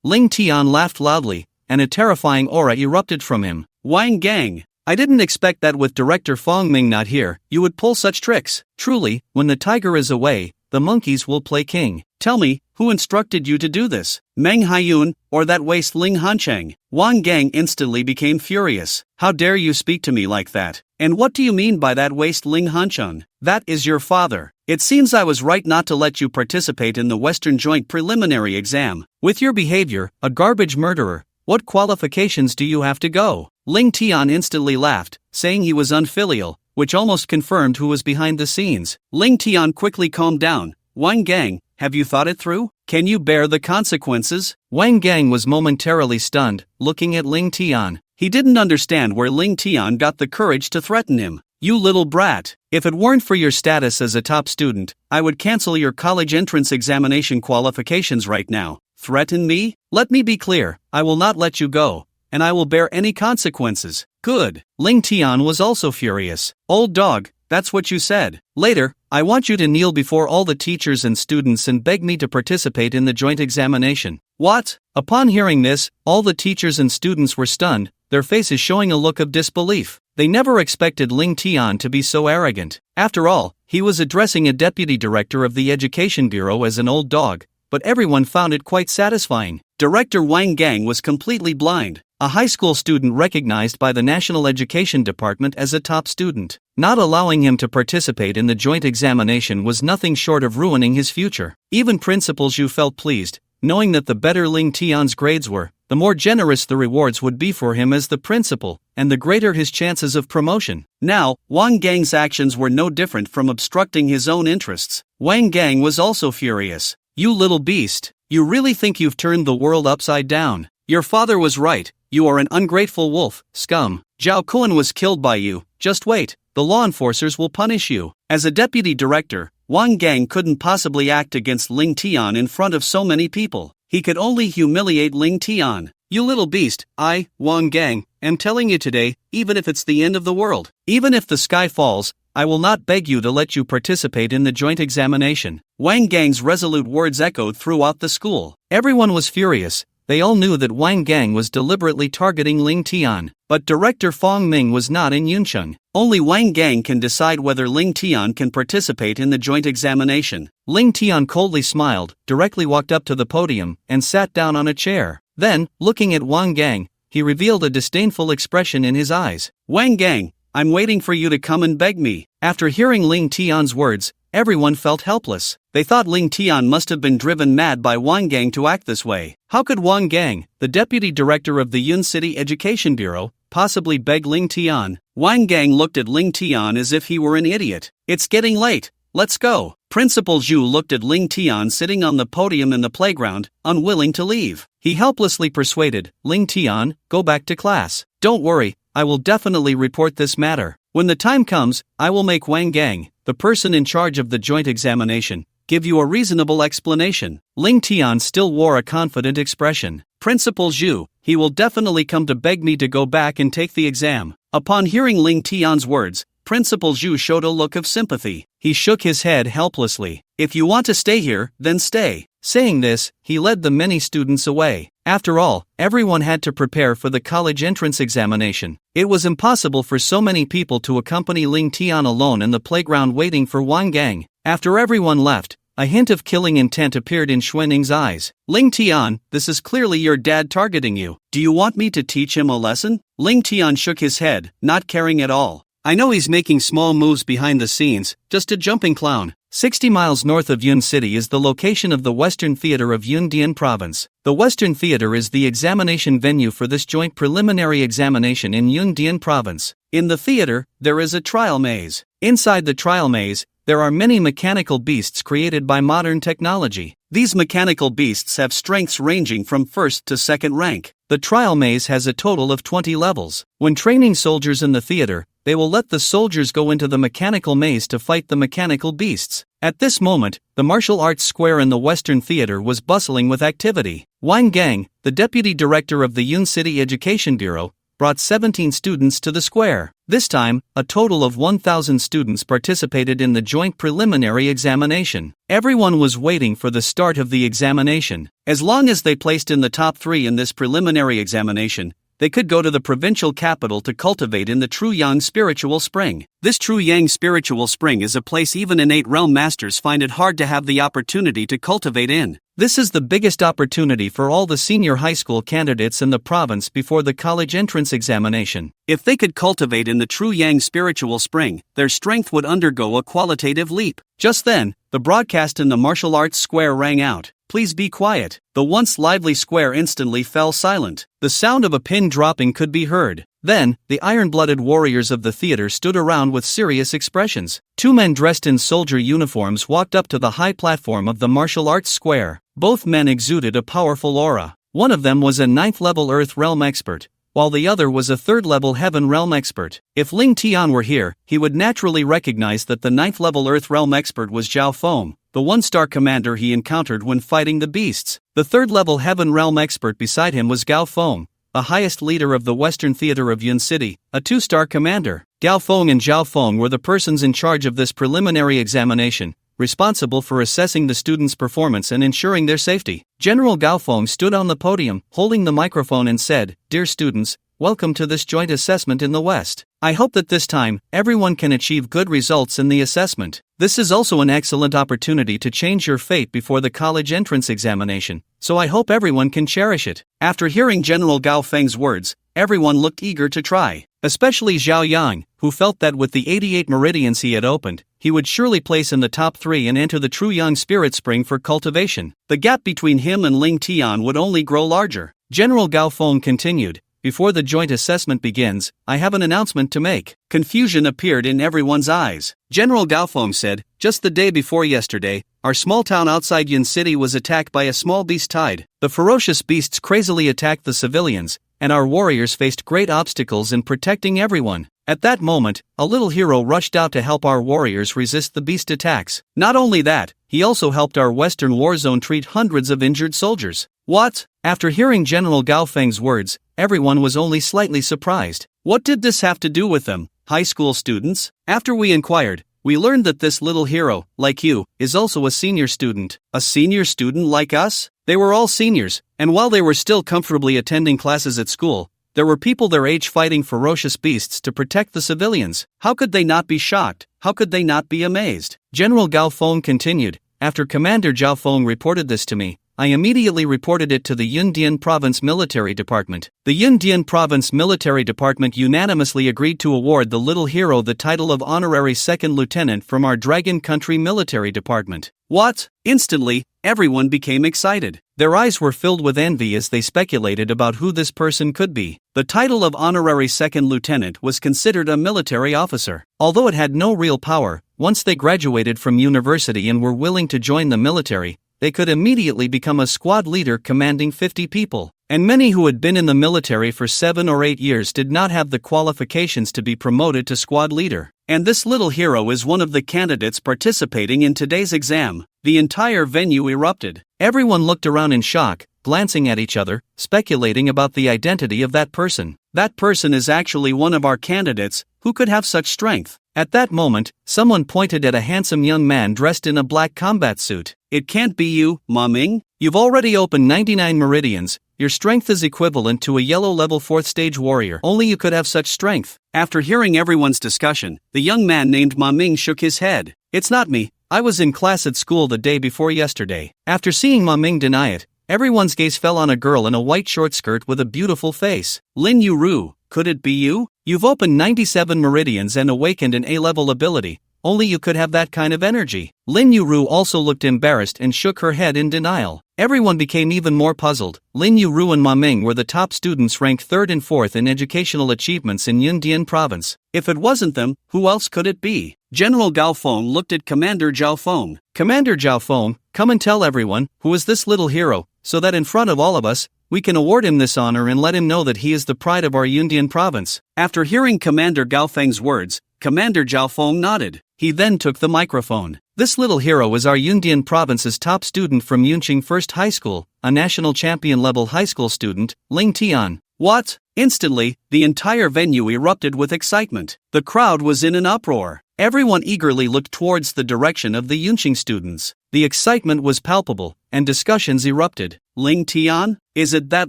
Ling Tian laughed loudly, and a terrifying aura erupted from him. Wang Gang, I didn't expect that with Director Fong Ming not here, you would pull such tricks. Truly, when the tiger is away, the monkeys will play king. Tell me, who instructed you to do this? Meng Haiyun, or that waste Ling Hancheng? Wang Gang instantly became furious. How dare you speak to me like that? And what do you mean by that waste Ling Hancheng? That is your father. It seems I was right not to let you participate in the Western Joint Preliminary Exam. With your behavior, a garbage murderer, what qualifications do you have to go? Ling Tian instantly laughed, saying he was unfilial, which almost confirmed who was behind the scenes. Ling Tian quickly calmed down. Wang Gang, have you thought it through? Can you bear the consequences? Wang Gang was momentarily stunned, looking at Ling Tian. He didn't understand where Ling Tian got the courage to threaten him. You little brat, if it weren't for your status as a top student, I would cancel your college entrance examination qualifications right now. Threaten me? Let me be clear, I will not let you go, and I will bear any consequences. Good. Ling Tian was also furious. Old dog, that's what you said. Later, I want you to kneel before all the teachers and students and beg me to participate in the joint examination. What? Upon hearing this, all the teachers and students were stunned, their faces showing a look of disbelief. They never expected Ling Tian to be so arrogant. After all, he was addressing a deputy director of the Education Bureau as an old dog, but everyone found it quite satisfying. Director Wang Gang was completely blind, a high school student recognized by the National Education Department as a top student. Not allowing him to participate in the joint examination was nothing short of ruining his future. Even Principal Zhu felt pleased, knowing that the better Ling Tian's grades were, the more generous the rewards would be for him as the principal, and the greater his chances of promotion. Now, Wang Gang's actions were no different from obstructing his own interests. Wang Gang was also furious. You little beast, you really think you've turned the world upside down? Your father was right, you are an ungrateful wolf, scum. Zhao Cohen was killed by you, just wait, the law enforcers will punish you. As a deputy director, Wang Gang couldn't possibly act against Ling Tian in front of so many people. He could only humiliate Ling Tian. You little beast, I, Wang Gang, am telling you today, even if it's the end of the world, even if the sky falls, I will not beg you to let you participate in the joint examination. Wang Gang's resolute words echoed throughout the school. Everyone was furious. They all knew that Wang Gang was deliberately targeting Ling Tian, but Director Fong Ming was not in Yuncheng. Only Wang Gang can decide whether Ling Tian can participate in the joint examination. Ling Tian coldly smiled, directly walked up to the podium, and sat down on a chair. Then, looking at Wang Gang, he revealed a disdainful expression in his eyes. "Wang Gang, I'm waiting for you to come and beg me." After hearing Ling Tian's words, everyone felt helpless. They thought Ling Tian must have been driven mad by Wang Gang to act this way. How could Wang Gang, the deputy director of the Yun City Education Bureau, possibly beg Ling Tian? Wang Gang looked at Ling Tian as if he were an idiot. "It's getting late. Let's go." Principal Zhu looked at Ling Tian sitting on the podium in the playground, unwilling to leave. He helplessly persuaded, "Ling Tian, go back to class. Don't worry, I will definitely report this matter. When the time comes, I will make Wang Gang, the person in charge of the joint examination, give you a reasonable explanation." Ling Tian still wore a confident expression. "Principal Zhu, he will definitely come to beg me to go back and take the exam." Upon hearing Ling Tian's words, Principal Zhu showed a look of sympathy. He shook his head helplessly. "If you want to stay here, then stay." Saying this, he led the many students away. After all, everyone had to prepare for the college entrance examination. It was impossible for so many people to accompany Ling Tian alone in the playground waiting for Wang Gang. After everyone left, a hint of killing intent appeared in Xuanning's eyes. "Ling Tian, this is clearly your dad targeting you. Do you want me to teach him a lesson?" Ling Tian shook his head, not caring at all. "I know he's making small moves behind the scenes, just a jumping clown." 60 miles north of Yun City is the location of the Western Theater of Yundian Province. The Western Theater is the examination venue for this joint preliminary examination in Yundian Province. In the theater, there is a trial maze. Inside the trial maze, there are many mechanical beasts created by modern technology. These mechanical beasts have strengths ranging from first to second rank. The trial maze has a total of 20 levels. When training soldiers in the theater, they will let the soldiers go into the mechanical maze to fight the mechanical beasts. At this moment, the martial arts square in the Western Theater was bustling with activity. Wang Gang, the deputy director of the Yun City Education Bureau, brought 17 students to the square. This time, a total of 1,000 students participated in the joint preliminary examination. Everyone was waiting for the start of the examination. As long as they placed in the top 3 in this preliminary examination, they could go to the provincial capital to cultivate in the True Yang Spiritual Spring. This True Yang Spiritual Spring is a place even innate realm masters find it hard to have the opportunity to cultivate in. This is the biggest opportunity for all the senior high school candidates in the province before the college entrance examination. If they could cultivate in the True Yang Spiritual Spring, their strength would undergo a qualitative leap. Just then, the broadcast in the martial arts square rang out. "Please be quiet." The once lively square instantly fell silent. The sound of a pin dropping could be heard. Then, the iron-blooded warriors of the theater stood around with serious expressions. 2 men dressed in soldier uniforms walked up to the high platform of the martial arts square. Both men exuded a powerful aura. One of them was a 9th-level Earth Realm expert, while the other was a 3rd-level Heaven Realm expert. If Ling Tian were here, he would naturally recognize that the 9th-level Earth Realm expert was Zhao Feng, the 1-star commander he encountered when fighting the beasts. The 3rd-level Heaven Realm expert beside him was Gao Feng, the highest leader of the Western Theater of Yun City, a 2-star commander. Gao Feng and Zhao Feng were the persons in charge of this preliminary examination, responsible for assessing the students' performance and ensuring their safety. General Gao Feng stood on the podium, holding the microphone and said, "Dear students, welcome to this joint assessment in the West. I hope that this time, everyone can achieve good results in the assessment. This is also an excellent opportunity to change your fate before the college entrance examination, so I hope everyone can cherish it." After hearing General Gao Feng's words, everyone looked eager to try, especially Zhao Yang, who felt that with the 88 meridians he had opened, he would surely place in the top 3 and enter the True Yang Spirit Spring for cultivation. The gap between him and Ling Tian would only grow larger. General Gao Feng continued, "Before the joint assessment begins, I have an announcement to make." Confusion appeared in everyone's eyes. General Gao Feng said, "Just the day before yesterday, our small town outside Yun City was attacked by a small beast tide. The ferocious beasts crazily attacked the civilians, and our warriors faced great obstacles in protecting everyone. At that moment, a little hero rushed out to help our warriors resist the beast attacks. Not only that, he also helped our Western war zone treat hundreds of injured soldiers." What? After hearing General Gao Feng's words, everyone was only slightly surprised. What did this have to do with them, high school students? After we inquired, we learned that this little hero, like you, is also a senior student. A senior student like us? They were all seniors, and while they were still comfortably attending classes at school, there were people their age fighting ferocious beasts to protect the civilians. How could they not be shocked? How could they not be amazed? General Gao Feng continued, "After Commander Zhao Feng reported this to me, I immediately reported it to the Yundian Province Military Department. The Yundian Province Military Department unanimously agreed to award the little hero the title of Honorary Second Lieutenant from our Dragon Country Military Department. What? Instantly, everyone became excited. Their eyes were filled with envy as they speculated about who this person could be. The title of Honorary Second Lieutenant was considered a military officer. Although it had no real power, once they graduated from university and were willing to join the military, they could immediately become a squad leader commanding 50 people. And many who had been in the military for 7 or 8 years did not have the qualifications to be promoted to squad leader. And this little hero is one of the candidates participating in today's exam. The entire venue erupted. Everyone looked around in shock, glancing at each other, speculating about the identity of that person. That person is actually one of our candidates. Who could have such strength? At that moment, someone pointed at a handsome young man dressed in a black combat suit. It can't be you, Ma Ming. You've already opened 99 meridians. Your strength is equivalent to a yellow level 4th stage warrior. Only you could have such strength. After hearing everyone's discussion, the young man named Ma Ming shook his head. It's not me. I was in class at school the day before yesterday. After seeing Ma Ming deny it, everyone's gaze fell on a girl in a white short skirt with a beautiful face. Lin Ru, could it be you? You've opened 97 meridians and awakened an A-level ability. Only you could have that kind of energy. Lin Ru also looked embarrassed and shook her head in denial. Everyone became even more puzzled. Lin Ru and Ma Ming were the top students ranked 3rd and 4th in educational achievements in Yundian province. If it wasn't them, who else could it be? General Gao Feng looked at Commander Zhao Feng. Commander Zhao Feng, come and tell everyone, who is this little hero, so that in front of all of us, we can award him this honor and let him know that he is the pride of our Yundian province. After hearing Commander Gao Feng's words, Commander Zhao Feng nodded. He then took the microphone. This little hero is our Yundian province's top student from Yunqing First High School, a national champion level high school student, Ling Tian. What? Instantly, the entire venue erupted with excitement. The crowd was in an uproar. Everyone eagerly looked towards the direction of the Yunqing students. The excitement was palpable, and discussions erupted. Ling Tian? Is it that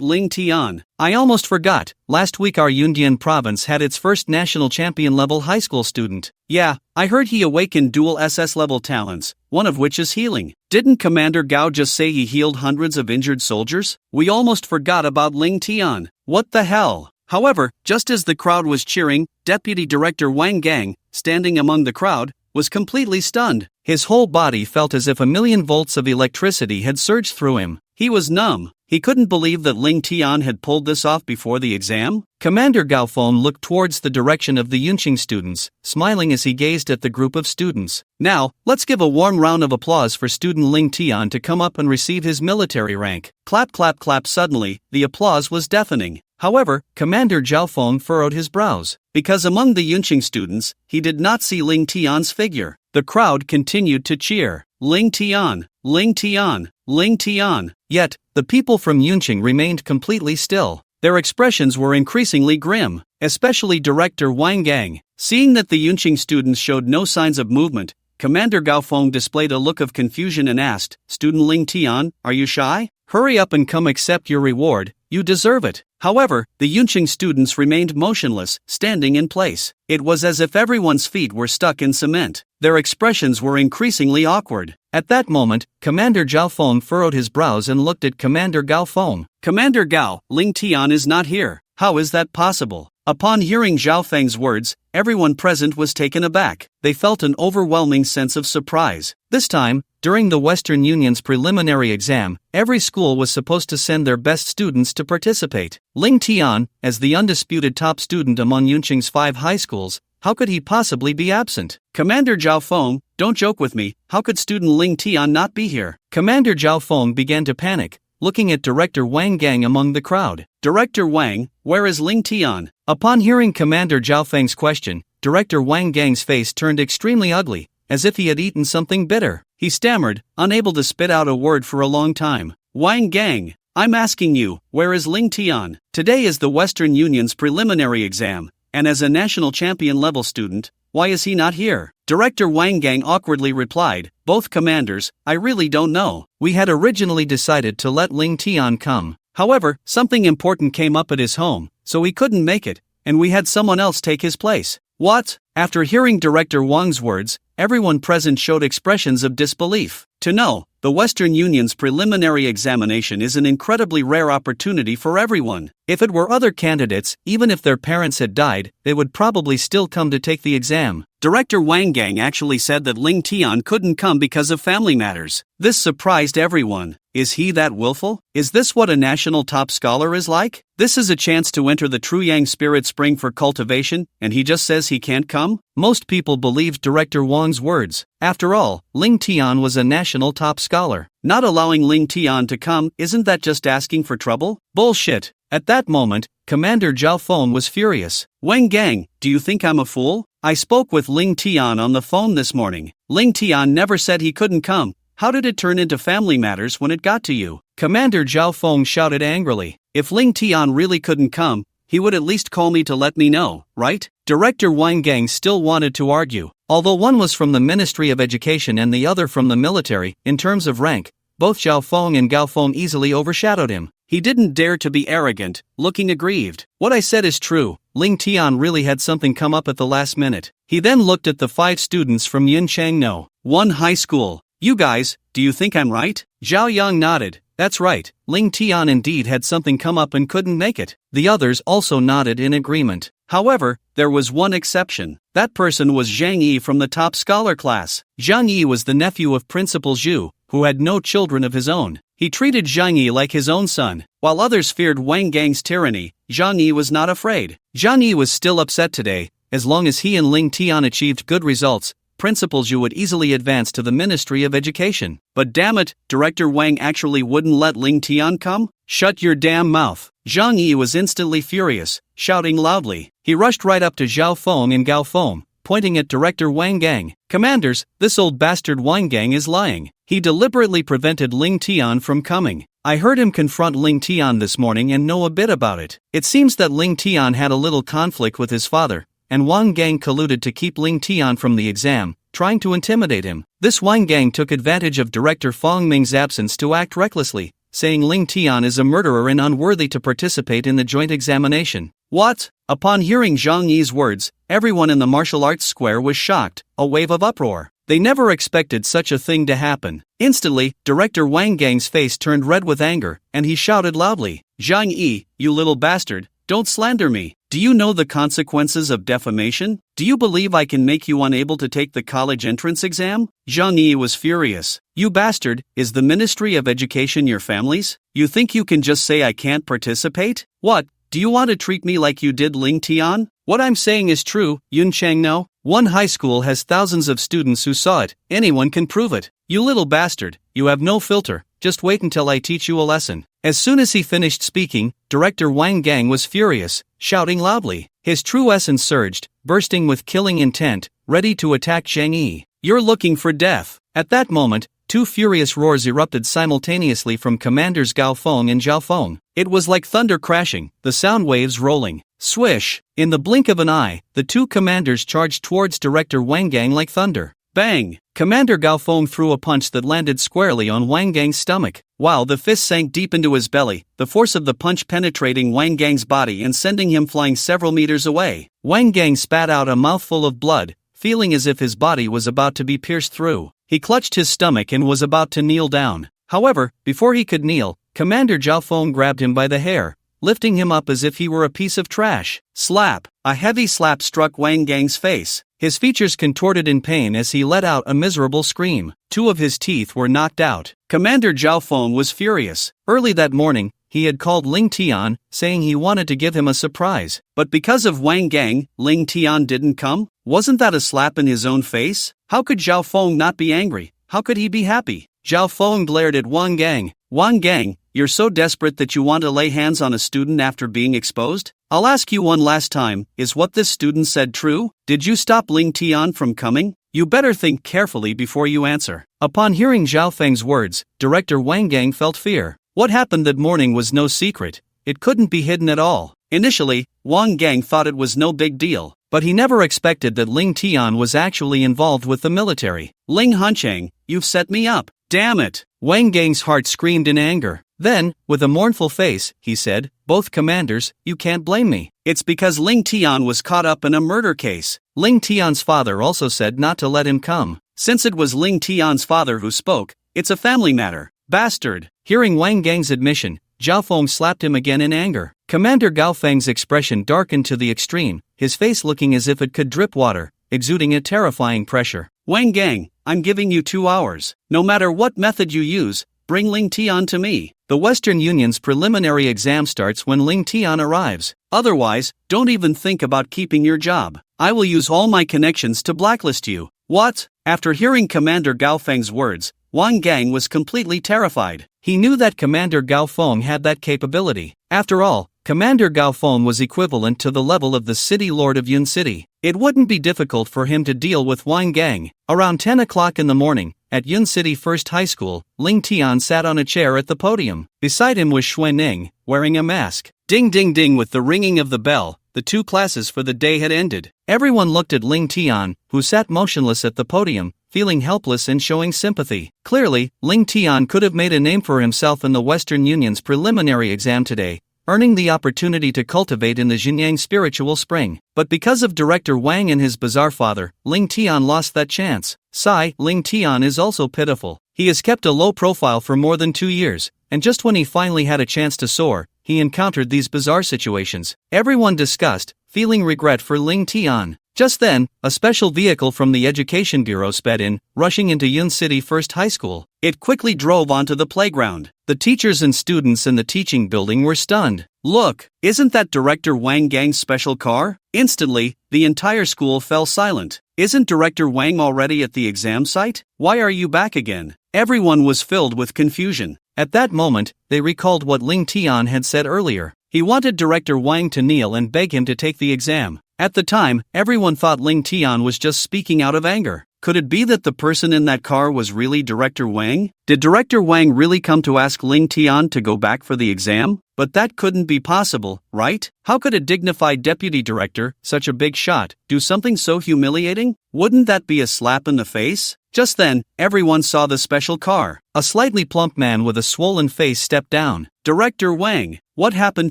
Ling Tian? I almost forgot, last week our Yundian province had its first national champion level high school student. Yeah, I heard he awakened dual SS level talents, one of which is healing. Didn't Commander Gao just say he healed hundreds of injured soldiers? We almost forgot about Ling Tian. What the hell? However, just as the crowd was cheering, Deputy Director Wang Gang, standing among the crowd, was completely stunned. His whole body felt as if 1,000,000 volts of electricity had surged through him. He was numb. He couldn't believe that Ling Tian had pulled this off before the exam. Commander Gao Feng looked towards the direction of the Yunqing students, smiling as he gazed at the group of students. Now, let's give a warm round of applause for student Ling Tian to come up and receive his military rank. Clap clap clap. Suddenly, the applause was deafening. However, Commander Zhao Feng furrowed his brows, because among the Yunqing students, he did not see Ling Tian's figure. The crowd continued to cheer. Ling Tian, Ling Tian, Ling Tian. Yet, the people from Yunqing remained completely still. Their expressions were increasingly grim, especially Director Wang Gang. Seeing that the Yunqing students showed no signs of movement, Commander Gao Feng displayed a look of confusion and asked, Student Ling Tian, are you shy? Hurry up and come accept your reward, you deserve it. However, the Yunqing students remained motionless, standing in place. It was as if everyone's feet were stuck in cement. Their expressions were increasingly awkward. At that moment, Commander Zhao Feng furrowed his brows and looked at Commander Gao Feng. Commander Gao, Ling Tian is not here. How is that possible? Upon hearing Zhao Feng's words, everyone present was taken aback. They felt an overwhelming sense of surprise. This time, during the Western Union's preliminary exam, every school was supposed to send their best students to participate. Ling Tian, as the undisputed top student among Yunqing's 5 high schools, how could he possibly be absent? Commander Zhao Feng, don't joke with me, how could student Ling Tian not be here? Commander Zhao Feng began to panic, looking at Director Wang Gang among the crowd. Director Wang, where is Ling Tian? Upon hearing Commander Zhao Feng's question, Director Wang Gang's face turned extremely ugly, as if he had eaten something bitter. He stammered, unable to spit out a word for a long time. Wang Gang, I'm asking you, where is Ling Tian? Today is the Western Union's preliminary exam, and as a national champion level student, why is he not here? Director Wang Gang awkwardly replied, both commanders, I really don't know. We had originally decided to let Ling Tian come. However, something important came up at his home, so he couldn't make it, and we had someone else take his place. What? After hearing Director Wang's words, everyone present showed expressions of disbelief. To know, the Western Union's preliminary examination is an incredibly rare opportunity for everyone. If it were other candidates, even if their parents had died, they would probably still come to take the exam. Director Wang Gang actually said that Ling Tian couldn't come because of family matters. This surprised everyone. Is he that willful? Is this what a national top scholar is like? This is a chance to enter the true Yang spirit spring for cultivation, and he just says he can't come? Most people believed Director Wang's words. After all, Ling Tian was a national top scholar. Not allowing Ling Tian to come, isn't that just asking for trouble? Bullshit. At that moment, Commander Zhao Feng was furious. Wang Gang, do you think I'm a fool? I spoke with Ling Tian on the phone this morning. Ling Tian never said he couldn't come. How did it turn into family matters when it got to you? Commander Zhao Feng shouted angrily. If Ling Tian really couldn't come, he would at least call me to let me know, right? Director Wang Gang still wanted to argue. Although one was from the Ministry of Education and the other from the military, in terms of rank, both Zhao Feng and Gao Feng easily overshadowed him. He didn't dare to be arrogant, looking aggrieved. What I said is true. Ling Tian really had something come up at the last minute. He then looked at the 5 students from Yinchangno 1 high school. You guys, do you think I'm right? Zhao Yang nodded. That's right, Ling Tian indeed had something come up and couldn't make it. The others also nodded in agreement. However, there was one exception. That person was Zhang Yi from the top scholar class. Zhang Yi was the nephew of Principal Zhu, who had no children of his own. He treated Zhang Yi like his own son. While others feared Wang Gang's tyranny, Zhang Yi was not afraid. Zhang Yi was still upset today. As long as he and Ling Tian achieved good results, Principal Zhu would easily advance to the Ministry of Education. But damn it, Director Wang actually wouldn't let Ling Tian come? Shut your damn mouth. Zhang Yi was instantly furious, shouting loudly. He rushed right up to Zhao Feng and Gao Feng, pointing at Director Wang Gang. Commanders, this old bastard Wang Gang is lying. He deliberately prevented Ling Tian from coming. I heard him confront Ling Tian this morning and know a bit about it. It seems that Ling Tian had a little conflict with his father, and Wang Gang colluded to keep Ling Tian from the exam, trying to intimidate him. This Wang Gang took advantage of Director Fang Ming's absence to act recklessly, saying Ling Tian is a murderer and unworthy to participate in the joint examination. What? Upon hearing Zhang Yi's words, everyone in the martial arts square was shocked, a wave of uproar. They never expected such a thing to happen. Instantly, Director Wang Gang's face turned red with anger, and he shouted loudly, Zhang Yi, you little bastard, don't slander me. Do you know the consequences of defamation? Do you believe I can make you unable to take the college entrance exam? Zhang Yi was furious. You bastard, is the Ministry of Education your family's? You think you can just say I can't participate? What, do you want to treat me like you did Ling Tian? What I'm saying is true, Yun Changno. 1 high school has thousands of students who saw it, anyone can prove it. You little bastard, you have no filter, just wait until I teach you a lesson. As soon as he finished speaking, Director Wang Gang was furious, shouting loudly. His true essence surged, bursting with killing intent, ready to attack Zhang Yi. You're looking for death. At that moment, 2 furious roars erupted simultaneously from Commanders Gao Feng and Zhao Feng. It was like thunder crashing, the sound waves rolling. Swish! In the blink of an eye, the 2 commanders charged towards Director Wang Gang like thunder. Bang! Commander Gao Feng threw a punch that landed squarely on Wang Gang's stomach. While the fist sank deep into his belly, the force of the punch penetrating Wang Gang's body and sending him flying several meters away. Wang Gang spat out a mouthful of blood, feeling as if his body was about to be pierced through. He clutched his stomach and was about to kneel down. However, before he could kneel, Commander Zhao Feng grabbed him by the hair, lifting him up as if he were a piece of trash. Slap! A heavy slap struck Wang Gang's face. His features contorted in pain as he let out a miserable scream. 2 of his teeth were knocked out. Commander Zhao Feng was furious. Early that morning, he had called Ling Tian, saying he wanted to give him a surprise. But because of Wang Gang, Ling Tian didn't come? Wasn't that a slap in his own face? How could Zhao Feng not be angry? How could he be happy? Zhao Feng glared at Wang Gang. Wang Gang, you're so desperate that you want to lay hands on a student after being exposed? I'll ask you one last time, is what this student said true? Did you stop Ling Tian from coming? You better think carefully before you answer. Upon hearing Zhao Feng's words, Director Wang Gang felt fear. What happened that morning was no secret. It couldn't be hidden at all. Initially, Wang Gang thought it was no big deal, but he never expected that Ling Tian was actually involved with the military. Ling Hanchang, you've set me up. Damn it! Wang Gang's heart screamed in anger. Then, with a mournful face, he said, both commanders, you can't blame me. It's because Ling Tian was caught up in a murder case. Ling Tian's father also said not to let him come. Since it was Ling Tian's father who spoke, It's a family matter. Bastard. Hearing Wang Gang's admission, Zhao Feng slapped him again in anger. Commander Gao Feng's expression darkened to the extreme, his face looking as if it could drip water, exuding a terrifying pressure. Wang Gang, I'm giving you 2 hours. No matter what method you use, bring Ling Tian to me. The Western Union's preliminary exam starts when Ling Tian arrives. Otherwise, don't even think about keeping your job. I will use all my connections to blacklist you. What? After hearing Commander Gao Feng's words, Wang Gang was completely terrified. He knew that Commander Gao Feng had that capability. After all, Commander Gao Feng was equivalent to the level of the city lord of Yun City. It wouldn't be difficult for him to deal with Wang Gang. Around 10 o'clock in the morning, at Yun City First High School, Ling Tian sat on a chair at the podium. Beside him was Xuan Ning, wearing a mask. Ding ding ding. With the ringing of the bell, the 2 classes for the day had ended. Everyone looked at Ling Tian, who sat motionless at the podium, feeling helpless and showing sympathy. Clearly, Ling Tian could have made a name for himself in the Western Union's preliminary exam today, earning the opportunity to cultivate in the Jinyang spiritual spring. But because of Director Wang and his bizarre father, Ling Tian lost that chance. Sigh, Ling Tian is also pitiful. He has kept a low profile for more than 2 years, and just when he finally had a chance to soar, he encountered these bizarre situations. Everyone discussed, feeling regret for Ling Tian. Just then, a special vehicle from the Education Bureau sped in, rushing into Yun City First High School. It quickly drove onto the playground. The teachers and students in the teaching building were stunned. Look, isn't that Director Wang Gang's special car? Instantly, the entire school fell silent. Isn't Director Wang already at the exam site? Why are you back again? Everyone was filled with confusion. At that moment, they recalled what Ling Tian had said earlier. He wanted Director Wang to kneel and beg him to take the exam. At the time, everyone thought Ling Tian was just speaking out of anger. Could it be that the person in that car was really Director Wang? Did Director Wang really come to ask Ling Tian to go back for the exam? But that couldn't be possible, right? How could a dignified deputy director, such a big shot, do something so humiliating? Wouldn't that be a slap in the face? Just then, everyone saw the special car. A slightly plump man with a swollen face stepped down. Director Wang. What happened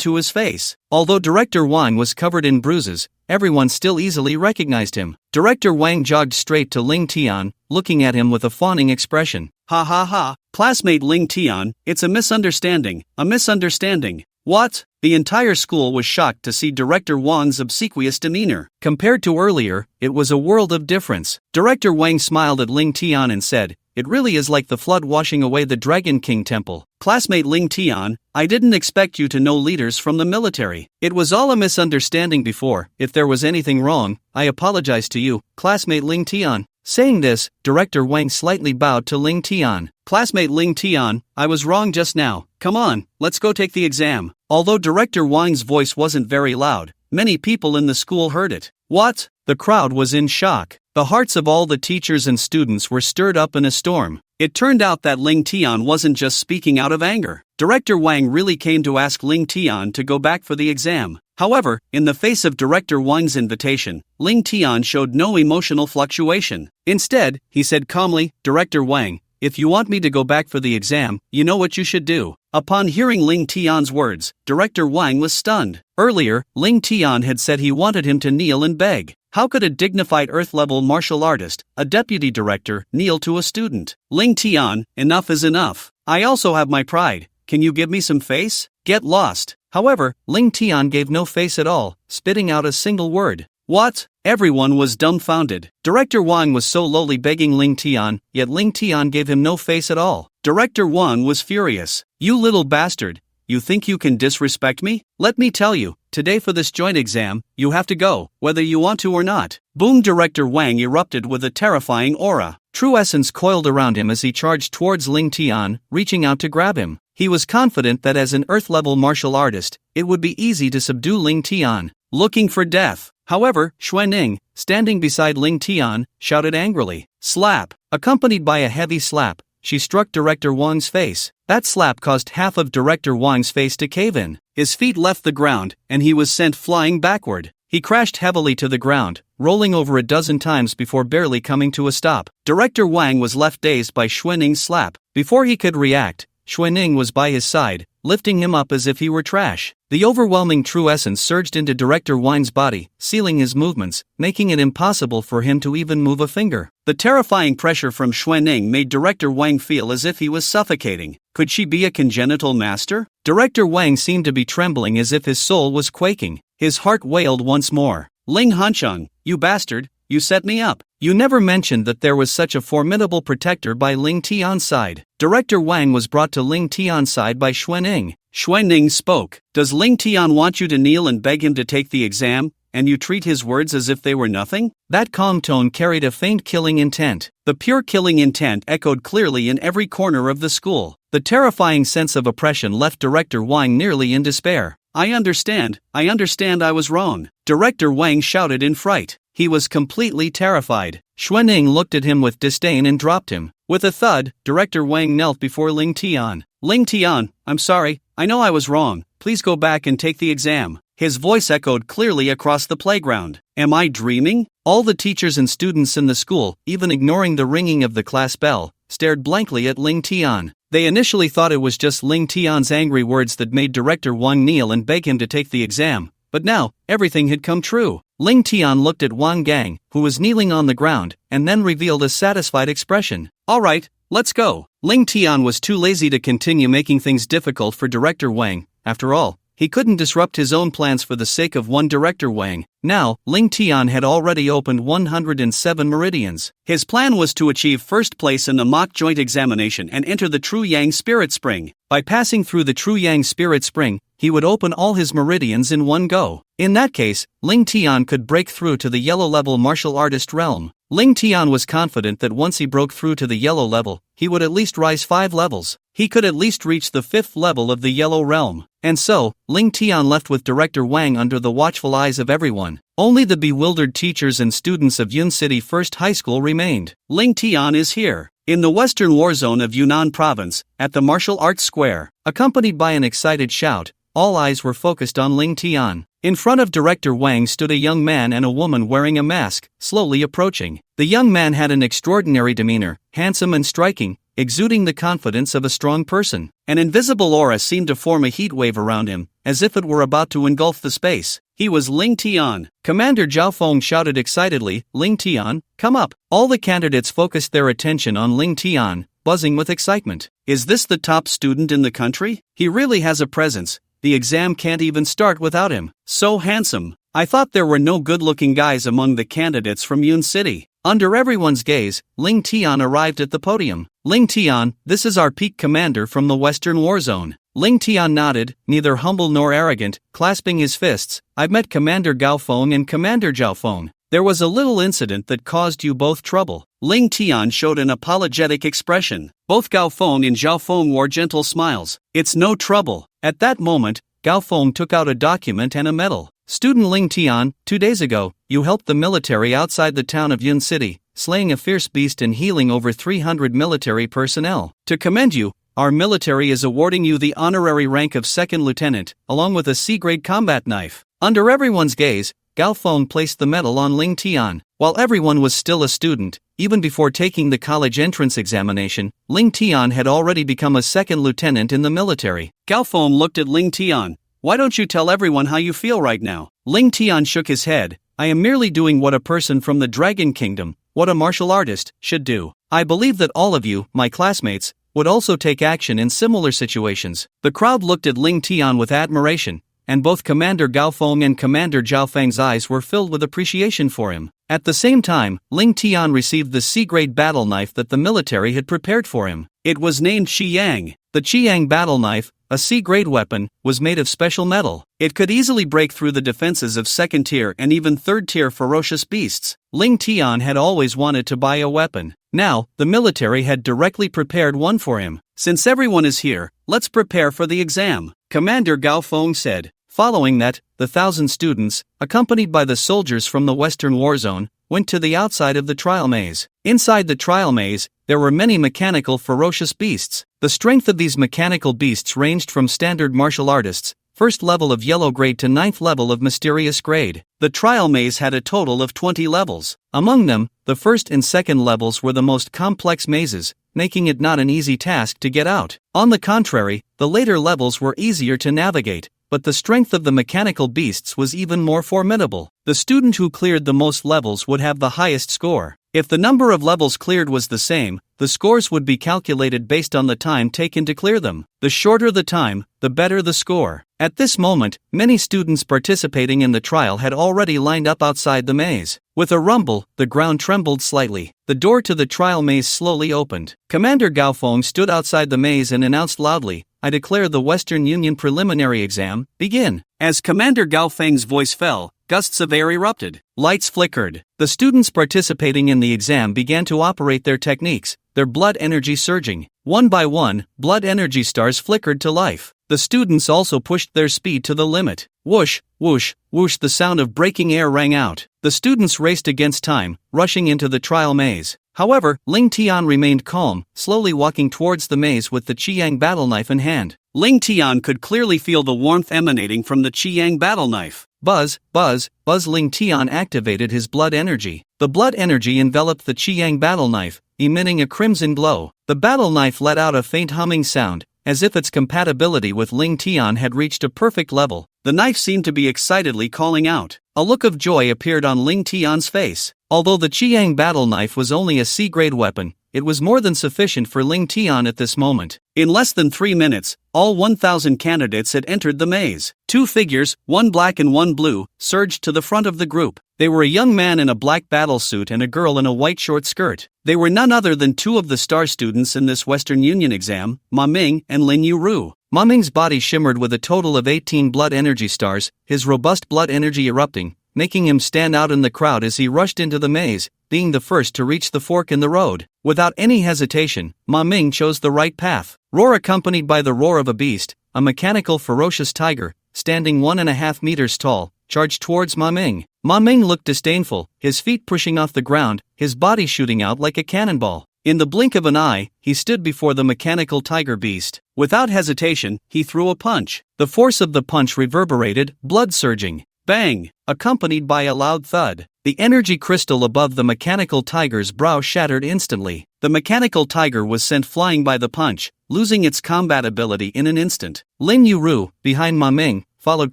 to his face? Although Director Wang was covered in bruises, everyone still easily recognized him. Director Wang jogged straight to Ling Tian, looking at him with a fawning expression. Ha ha ha, classmate Ling Tian, it's a misunderstanding, a misunderstanding. What? The entire school was shocked to see Director Wang's obsequious demeanor. Compared to earlier, it was a world of difference. Director Wang smiled at Ling Tian and said, "It really is like the flood washing away the Dragon King temple." Classmate Ling Tian, I didn't expect you to know leaders from the military. It was all a misunderstanding before. If there was anything wrong, I apologize to you, classmate Ling Tian. Saying this, Director Wang slightly bowed to Ling Tian. Classmate Ling Tian, I was wrong just now. Come on, let's go take the exam. Although Director Wang's voice wasn't very loud, many people in the school heard it. What? The crowd was in shock. The hearts of all the teachers and students were stirred up in a storm. It turned out that Ling Tian wasn't just speaking out of anger. Director Wang really came to ask Ling Tian to go back for the exam. However, in the face of Director Wang's invitation, Ling Tian showed no emotional fluctuation. Instead, he said calmly, Director Wang, if you want me to go back for the exam, you know what you should do. Upon hearing Ling Tian's words, Director Wang was stunned. Earlier, Ling Tian had said he wanted him to kneel and beg. How could a dignified Earth-level martial artist, a deputy director, kneel to a student? Ling Tian, enough is enough. I also have my pride. Can you give me some face? Get lost. However, Ling Tian gave no face at all, spitting out a single word. What? Everyone was dumbfounded. Director Wang was so lowly begging Ling Tian, yet Ling Tian gave him no face at all. Director Wang was furious. You little bastard. You think you can disrespect me? Let me tell you, today for this joint exam, you have to go, whether you want to or not. Boom! Director Wang erupted with a terrifying aura. True essence coiled around him as he charged towards Ling Tian, reaching out to grab him. He was confident that as an Earth-level martial artist, it would be easy to subdue Ling Tian. Looking for death. However, Xuan Ning, standing beside Ling Tian, shouted angrily. Slap! Accompanied by a heavy slap, she struck Director Wang's face. That slap caused half of Director Wang's face to cave in. His feet left the ground, and he was sent flying backward. He crashed heavily to the ground, rolling over a dozen times before barely coming to a stop. Director Wang was left dazed by Xuan Ning's slap. Before he could react, Xuanning was by his side, lifting him up as if he were trash. The overwhelming true essence surged into Director Wang's body, sealing his movements, making it impossible for him to even move a finger. The terrifying pressure from Xuanning made Director Wang feel as if he was suffocating. Could she be a congenital master? Director Wang seemed to be trembling as if his soul was quaking. His heart wailed once more. Ling Hancheng, you bastard, you set me up. You never mentioned that there was such a formidable protector by Ling Tian's side. Director Wang was brought to Ling Tian's side by Xuanning. Xuanning spoke. Does Ling Tian want you to kneel and beg him to take the exam, and you treat his words as if they were nothing? That calm tone carried a faint killing intent. The pure killing intent echoed clearly in every corner of the school. The terrifying sense of oppression left Director Wang nearly in despair. I understand I was wrong. Director Wang shouted in fright. He was completely terrified. Xuanning looked at him with disdain and dropped him. With a thud, Director Wang knelt before Ling Tian. Ling Tian, I'm sorry, I know I was wrong. Please go back and take the exam. His voice echoed clearly across the playground. Am I dreaming? All the teachers and students in the school, even ignoring the ringing of the class bell, stared blankly at Ling Tian. They initially thought it was just Ling Tian's angry words that made Director Wang kneel and beg him to take the exam, but now, everything had come true. Ling Tian looked at Wang Gang, who was kneeling on the ground, and then revealed a satisfied expression. Alright, let's go. Ling Tian was too lazy to continue making things difficult for Director Wang. After all, he couldn't disrupt his own plans for the sake of one Director Wang. Now, Ling Tian had already opened 107 meridians. His plan was to achieve first place in the mock joint examination and enter the True Yang Spirit Spring. By passing through the True Yang Spirit Spring, he would open all his meridians in one go. In that case, Ling Tian could break through to the yellow level martial artist realm. Ling Tian was confident that once he broke through to the yellow level, he would at least rise 5 levels. He could at least reach the 5th level of the yellow realm. And so, Ling Tian left with Director Wang under the watchful eyes of everyone. Only the bewildered teachers and students of Yun City First High School remained. Ling Tian is here. In the western war zone of Yunnan Province, at the martial arts square, accompanied by an excited shout, all eyes were focused on Ling Tian. In front of Director Wang stood a young man and a woman wearing a mask, slowly approaching. The young man had an extraordinary demeanor, handsome and striking, exuding the confidence of a strong person. An invisible aura seemed to form a heat wave around him, as if it were about to engulf the space. He was Ling Tian. Commander Zhao Feng shouted excitedly, Ling Tian, come up. All the candidates focused their attention on Ling Tian, buzzing with excitement. Is this the top student in the country? He really has a presence. The exam can't even start without him. So handsome. I thought there were no good-looking guys among the candidates from Yun City. Under everyone's gaze, Ling Tian arrived at the podium. Ling Tian, this is our peak commander from the Western War Zone. Ling Tian nodded, neither humble nor arrogant, clasping his fists. I've met Commander Gao Feng and Commander Zhao Feng. There was a little incident that caused you both trouble. Ling Tian showed an apologetic expression. Both Gao Feng and Zhao Feng wore gentle smiles. It's no trouble. At that moment, Gao Feng took out a document and a medal. Student Ling Tian, 2 days ago, you helped the military outside the town of Yun City, slaying a fierce beast and healing over 300 military personnel. To commend you, our military is awarding you the honorary rank of 2nd lieutenant, along with a C-grade combat knife. Under everyone's gaze, Gao Feng placed the medal on Ling Tian. While everyone was still a student, even before taking the college entrance examination, Ling Tian had already become a 2nd lieutenant in the military. Gao Feng looked at Ling Tian. Why don't you tell everyone how you feel right now? Ling Tian shook his head. I am merely doing what a person from the Dragon Kingdom, what a martial artist, should do. I believe that all of you, my classmates, would also take action in similar situations. The crowd looked at Ling Tian with admiration, and both Commander Gao Feng and Commander Zhao Feng's eyes were filled with appreciation for him. At the same time, Ling Tian received the C-grade battle knife that the military had prepared for him. It was named Qiyang. The Qiyang battle knife, a C-grade weapon, was made of special metal. It could easily break through the defenses of 2nd-tier and even 3rd-tier ferocious beasts. Ling Tian had always wanted to buy a weapon. Now, the military had directly prepared one for him. Since everyone is here, let's prepare for the exam, Commander Gao Feng said. Following that, the 1,000 students, accompanied by the soldiers from the Western War Zone, went to the outside of the trial maze. Inside the trial maze, there were many mechanical ferocious beasts. The strength of these mechanical beasts ranged from standard martial artists, 1st level of yellow grade to 9th level of mysterious grade. The trial maze had a total of 20 levels. Among them, the 1st and 2nd levels were the most complex mazes, making it not an easy task to get out. On the contrary, the later levels were easier to navigate, but the strength of the mechanical beasts was even more formidable. The student who cleared the most levels would have the highest score. If the number of levels cleared was the same, the scores would be calculated based on the time taken to clear them. The shorter the time, the better the score. At this moment, many students participating in the trial had already lined up outside the maze. With a rumble, the ground trembled slightly. The door to the trial maze slowly opened. Commander Gaofeng stood outside the maze and announced loudly, "I declare the Western Union preliminary exam, begin." As Commander Gaofeng's voice fell, gusts of air erupted. Lights flickered. The students participating in the exam began to operate their techniques, their blood energy surging. One by one, blood energy stars flickered to life. The students also pushed their speed to the limit. Whoosh, whoosh, whoosh, the sound of breaking air rang out. The students raced against time, rushing into the trial maze. However, Ling Tian remained calm, slowly walking towards the maze with the Qiyang battle knife in hand. Ling Tian could clearly feel the warmth emanating from the Qiyang battle knife. Buzz, buzz, buzz. Ling Tian activated his blood energy. The blood energy enveloped the Qiyang battle knife, emitting a crimson glow. The battle knife let out a faint humming sound, as if its compatibility with Ling Tian had reached a perfect level. The knife seemed to be excitedly calling out. A look of joy appeared on Ling Tian's face. Although the Qiyang battle knife was only a C-grade weapon, it was more than sufficient for Ling Tian at this moment. In less than 3 minutes, all 1,000 candidates had entered the maze. 2 figures, one black and one blue, surged to the front of the group. They were a young man in a black battle suit and a girl in a white short skirt. They were none other than 2 of the star students in this Western Union exam, Ma Ming and Lin Ru. Ma Ming's body shimmered with a total of 18 blood energy stars, his robust blood energy erupting, making him stand out in the crowd as he rushed into the maze, being the first to reach the fork in the road. Without any hesitation, Ma Ming chose the right path. Roar accompanied by the roar of a beast, a mechanical ferocious tiger, standing 1.5 meters tall, charged towards Ma Ming. Ma Ming looked disdainful, his feet pushing off the ground, his body shooting out like a cannonball. In the blink of an eye, he stood before the mechanical tiger beast. Without hesitation, he threw a punch. The force of the punch reverberated, blood surging. Bang! Accompanied by a loud thud. The energy crystal above the mechanical tiger's brow shattered instantly. The mechanical tiger was sent flying by the punch, losing its combat ability in an instant. Lin Ru, behind Ma Ming, followed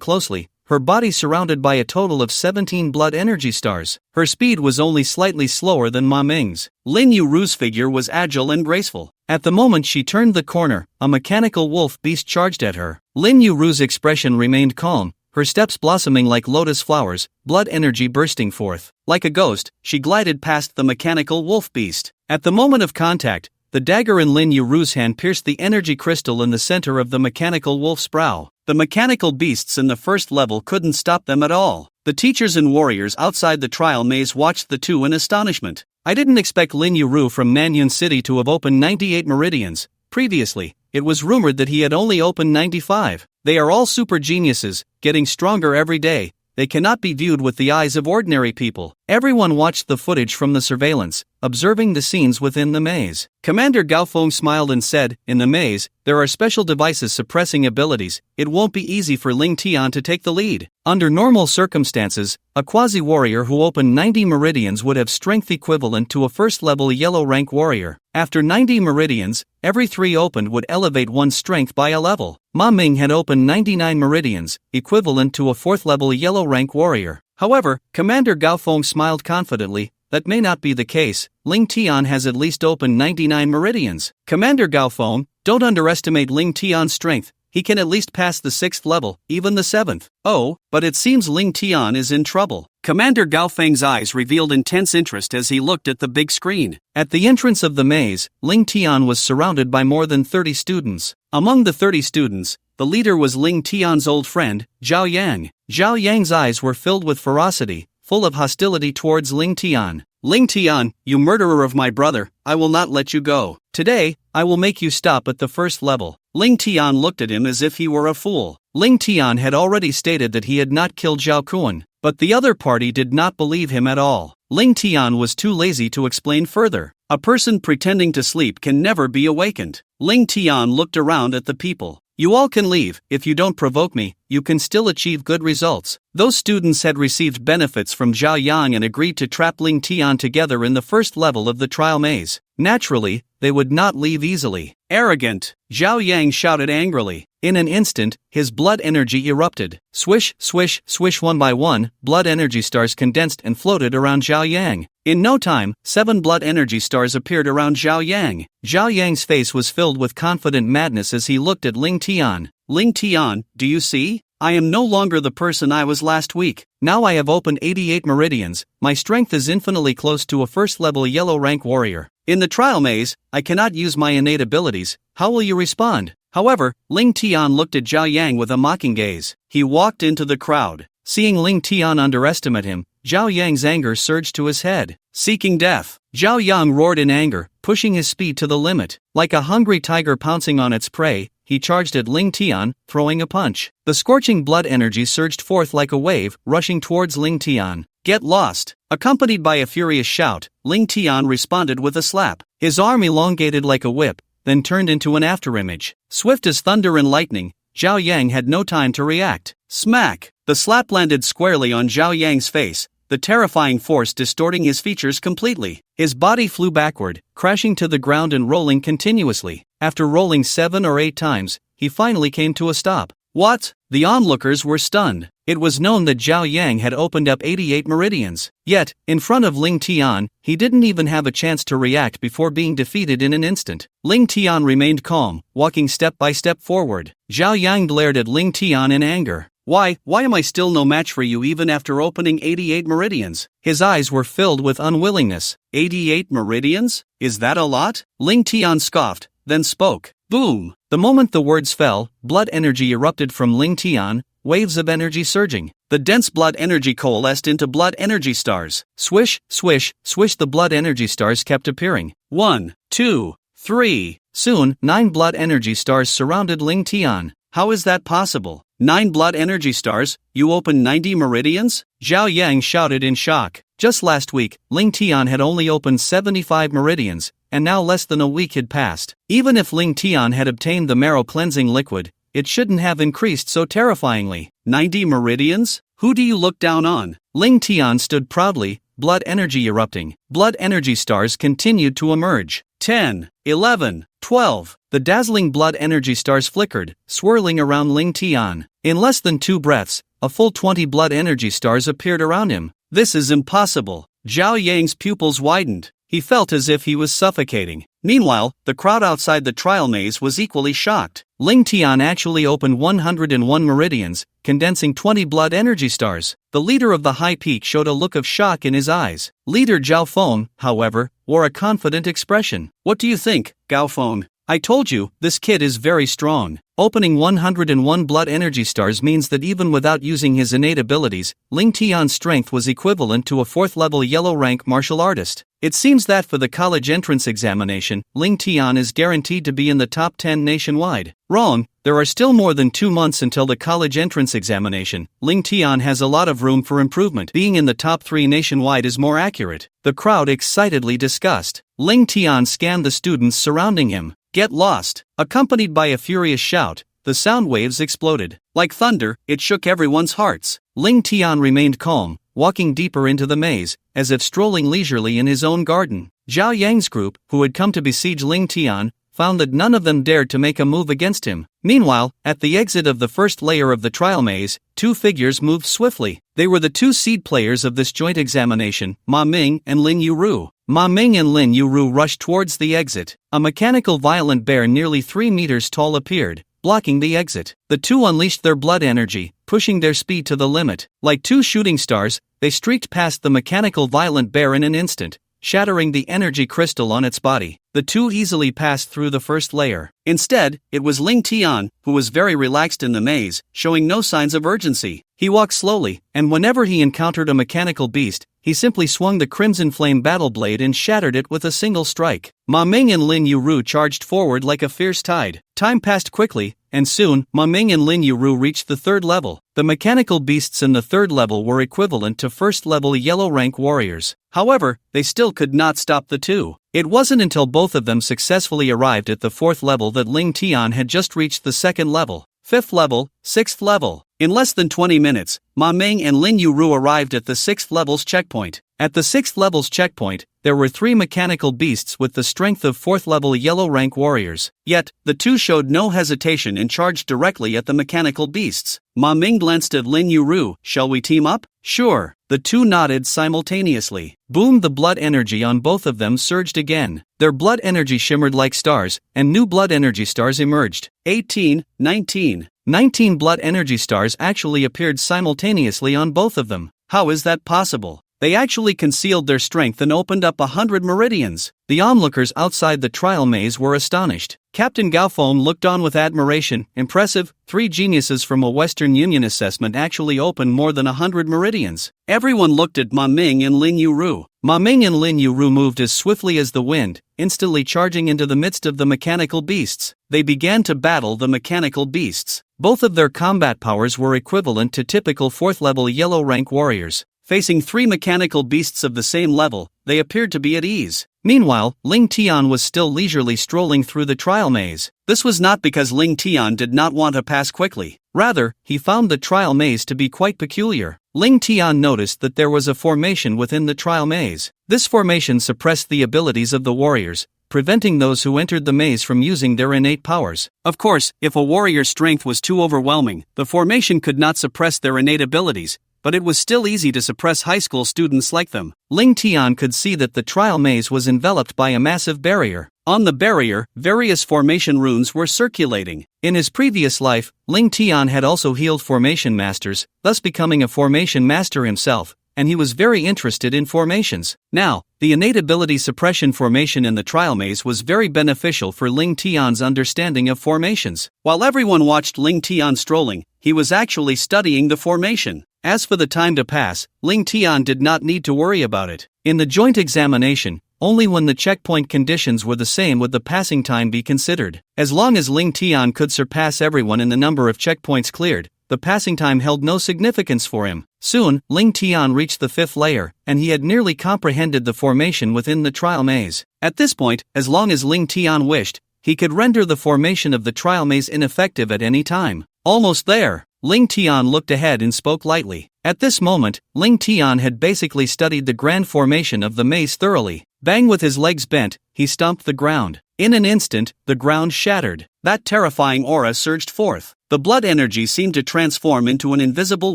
closely, her body surrounded by a total of 17 blood energy stars. Her speed was only slightly slower than Ma Ming's. Lin Ru's figure was agile and graceful. At the moment she turned the corner, a mechanical wolf beast charged at her. Lin Ru's expression remained calm, her steps blossoming like lotus flowers, blood energy bursting forth. Like a ghost, she glided past the mechanical wolf beast. At the moment of contact, the dagger in Lin Ru's hand pierced the energy crystal in the center of the mechanical wolf's brow. The mechanical beasts in the first level couldn't stop them at all. The teachers and warriors outside the trial maze watched the two in astonishment. I didn't expect Lin Ru from Nanyun City to have opened 98 meridians. Previously, it was rumored that he had only opened 95. They are all super geniuses, getting stronger every day. They cannot be viewed with the eyes of ordinary people. Everyone watched the footage from the surveillance, observing the scenes within the maze. Commander Gaofeng smiled and said, "In the maze, there are special devices suppressing abilities. It won't be easy for Ling Tian to take the lead." Under normal circumstances, a quasi-warrior who opened 90 meridians would have strength equivalent to a first-level yellow-rank warrior. After 90 meridians, every 3 opened would elevate one's strength by a level. Ma Ming had opened 99 meridians, equivalent to a 4th-level yellow-rank warrior. However, Commander Gaofeng smiled confidently, "That may not be the case. Ling Tian has at least opened 99 meridians." Commander Gaofeng, "Don't underestimate Ling Tian's strength. He can at least pass the 6th level, even the 7th. Oh, but it seems Ling Tian is in trouble." Commander Gaofeng's eyes revealed intense interest as he looked at the big screen. At the entrance of the maze, Ling Tian was surrounded by more than 30 students. Among the 30 students, the leader was Ling Tian's old friend, Zhao Yang. Zhao Yang's eyes were filled with ferocity, full of hostility towards Ling Tian. "Ling Tian, you murderer of my brother, I will not let you go. Today, I will make you stop at the 1st level." Ling Tian looked at him as if he were a fool. Ling Tian had already stated that he had not killed Zhao Kuan, but the other party did not believe him at all. Ling Tian was too lazy to explain further. A person pretending to sleep can never be awakened. Ling Tian looked around at the people. "You all can leave. If you don't provoke me, you can still achieve good results." Those students had received benefits from Zhao Yang and agreed to trap Ling Tian together in the 1st level of the trial maze. Naturally, they would not leave easily. Arrogant! Zhao Yang shouted angrily. In an instant, his blood energy erupted. Swish, swish, swish. One by one, blood energy stars condensed and floated around Zhao Yang. In no time, 7 blood energy stars appeared around Zhao Yang. Zhao Yang's face was filled with confident madness as he looked at Ling Tian. Ling Tian, do you see? I am no longer the person I was last week. Now I have opened 88 meridians. My strength is infinitely close to a first-level yellow rank warrior. In the trial maze, I cannot use my innate abilities. How will you respond? However, Ling Tian looked at Zhao Yang with a mocking gaze. He walked into the crowd. Seeing Ling Tian underestimate him, Zhao Yang's anger surged to his head. Seeking death. Zhao Yang roared in anger, pushing his speed to the limit. Like a hungry tiger pouncing on its prey, he charged at Ling Tian, throwing a punch. The scorching blood energy surged forth like a wave, rushing towards Ling Tian. Get lost! Accompanied by a furious shout, Ling Tian responded with a slap. His arm elongated like a whip, then turned into an afterimage. Swift as thunder and lightning, Zhao Yang had no time to react. Smack! The slap landed squarely on Zhao Yang's face, the terrifying force distorting his features completely. His body flew backward, crashing to the ground and rolling continuously. After rolling 7 or 8 times, he finally came to a stop. What? The onlookers were stunned. It was known that Zhao Yang had opened up 88 meridians. Yet, in front of Ling Tian, he didn't even have a chance to react before being defeated in an instant. Ling Tian remained calm, walking step by step forward. Zhao Yang glared at Ling Tian in anger. Why am I still no match for you even after opening 88 meridians? His eyes were filled with unwillingness. 88 meridians? Is that a lot? Ling Tian scoffed, then spoke. Boom! The moment the words fell, blood energy erupted from Ling Tian, waves of energy surging. The dense blood energy coalesced into blood energy stars. Swish, swish, swish. The blood energy stars kept appearing. 1, 2, 3. Soon, 9 blood energy stars surrounded Ling Tian. How is that possible? 9 blood energy stars? You opened 90 meridians? Zhao Yang shouted in shock. Just last week, Ling Tian had only opened 75 meridians, and now less than a week had passed. Even if Ling Tian had obtained the marrow cleansing liquid, it shouldn't have increased so terrifyingly. 90 meridians? Who do you look down on? Ling Tian stood proudly, blood energy erupting. Blood energy stars continued to emerge. 10, 11, 12. The dazzling blood energy stars flickered, swirling around Ling Tian. In less than 2 breaths, a full 20 blood energy stars appeared around him. This is impossible. Zhao Yang's pupils widened. He felt as if he was suffocating. Meanwhile, the crowd outside the trial maze was equally shocked. Ling Tian actually opened 101 meridians, condensing 20 blood energy stars. The leader of the high peak showed a look of shock in his eyes. Leader Zhao Feng, however, wore a confident expression. What do you think, Gao Feng? I told you, this kid is very strong. Opening 101 blood energy stars means that even without using his innate abilities, Ling Tian's strength was equivalent to a 4th-level yellow rank martial artist. It seems that for the college entrance examination, Ling Tian is guaranteed to be in the top 10 nationwide. Wrong, there are still more than 2 months until the college entrance examination. Ling Tian has a lot of room for improvement. Being in the top 3 nationwide is more accurate. The crowd excitedly discussed. Ling Tian scanned the students surrounding him. Get lost! Accompanied by a furious shout, the sound waves exploded. Like thunder, it shook everyone's hearts. Ling Tian remained calm, walking deeper into the maze, as if strolling leisurely in his own garden. Zhao Yang's group, who had come to besiege Ling Tian, found that none of them dared to make a move against him. Meanwhile, at the exit of the first layer of the trial maze, 2 figures moved swiftly. They were the 2 seed players of this joint examination, Ma Ming and Lin Ru. Ma Ming and Lin Ru rushed towards the exit. A mechanical violent bear nearly 3 meters tall appeared, blocking the exit. The 2 unleashed their blood energy, pushing their speed to the limit. Like 2 shooting stars, they streaked past the mechanical violent bear in an instant, shattering the energy crystal on its body. The 2 easily passed through the first layer. Instead, it was Ling Tian, who was very relaxed in the maze, showing no signs of urgency. He walked slowly, and whenever he encountered a mechanical beast, he simply swung the Crimson Flame battle blade and shattered it with a single strike. Ma Ming and Lin Ru charged forward like a fierce tide. Time passed quickly, and soon, Ma Ming and Lin Ru reached the 3rd level. The mechanical beasts in the 3rd level were equivalent to 1st-level yellow rank warriors. However, they still could not stop the 2. It wasn't until both of them successfully arrived at the 4th level that Ling Tian had just reached the 2nd level, 5th level, 6th level. In less than 20 minutes, Ma Ming and Lin Ru arrived at the 6th level's checkpoint. At the 6th level's checkpoint, there were 3 mechanical beasts with the strength of 4th level yellow rank warriors. Yet, the two showed no hesitation and charged directly at the mechanical beasts. Ma Ming glanced at Lin Ru. Shall we team up? Sure. The two nodded simultaneously. Boom! The blood energy on both of them surged again. Their blood energy shimmered like stars, and new blood energy stars emerged. 18, 19. 19 blood energy stars actually appeared simultaneously on both of them. How is that possible? They actually concealed their strength and opened up 100 meridians. The onlookers outside the trial maze were astonished. Captain Gaofeng looked on with admiration. Impressive, 3 geniuses from a Western Union assessment actually opened more than 100 meridians. Everyone looked at Ma Ming and Lin Ru. Ma Ming and Lin Ru moved as swiftly as the wind, instantly charging into the midst of the mechanical beasts. They began to battle the mechanical beasts. Both of their combat powers were equivalent to typical 4th level yellow rank warriors. Facing 3 mechanical beasts of the same level, they appeared to be at ease. Meanwhile, Ling Tian was still leisurely strolling through the trial maze. This was not because Ling Tian did not want to pass quickly. Rather, he found the trial maze to be quite peculiar. Ling Tian noticed that there was a formation within the trial maze. This formation suppressed the abilities of the warriors, preventing those who entered the maze from using their innate powers. Of course, if a warrior's strength was too overwhelming, the formation could not suppress their innate abilities, but it was still easy to suppress high school students like them. Ling Tian could see that the trial maze was enveloped by a massive barrier. On the barrier, various formation runes were circulating. In his previous life, Ling Tian had also healed formation masters, thus becoming a formation master himself, and he was very interested in formations. Now, the innate ability suppression formation in the trial maze was very beneficial for Ling Tian's understanding of formations. While everyone watched Ling Tian strolling, he was actually studying the formation. As for the time to pass, Ling Tian did not need to worry about it. In the joint examination, only when the checkpoint conditions were the same would the passing time be considered. As long as Ling Tian could surpass everyone in the number of checkpoints cleared, the passing time held no significance for him. Soon, Ling Tian reached the 5th layer, and he had nearly comprehended the formation within the trial maze. At this point, as long as Ling Tian wished, he could render the formation of the trial maze ineffective at any time. Almost there. Ling Tian looked ahead and spoke lightly. At this moment, Ling Tian had basically studied the grand formation of the maze thoroughly. Bang! With his legs bent, he stomped the ground. In an instant, the ground shattered. That terrifying aura surged forth. The blood energy seemed to transform into an invisible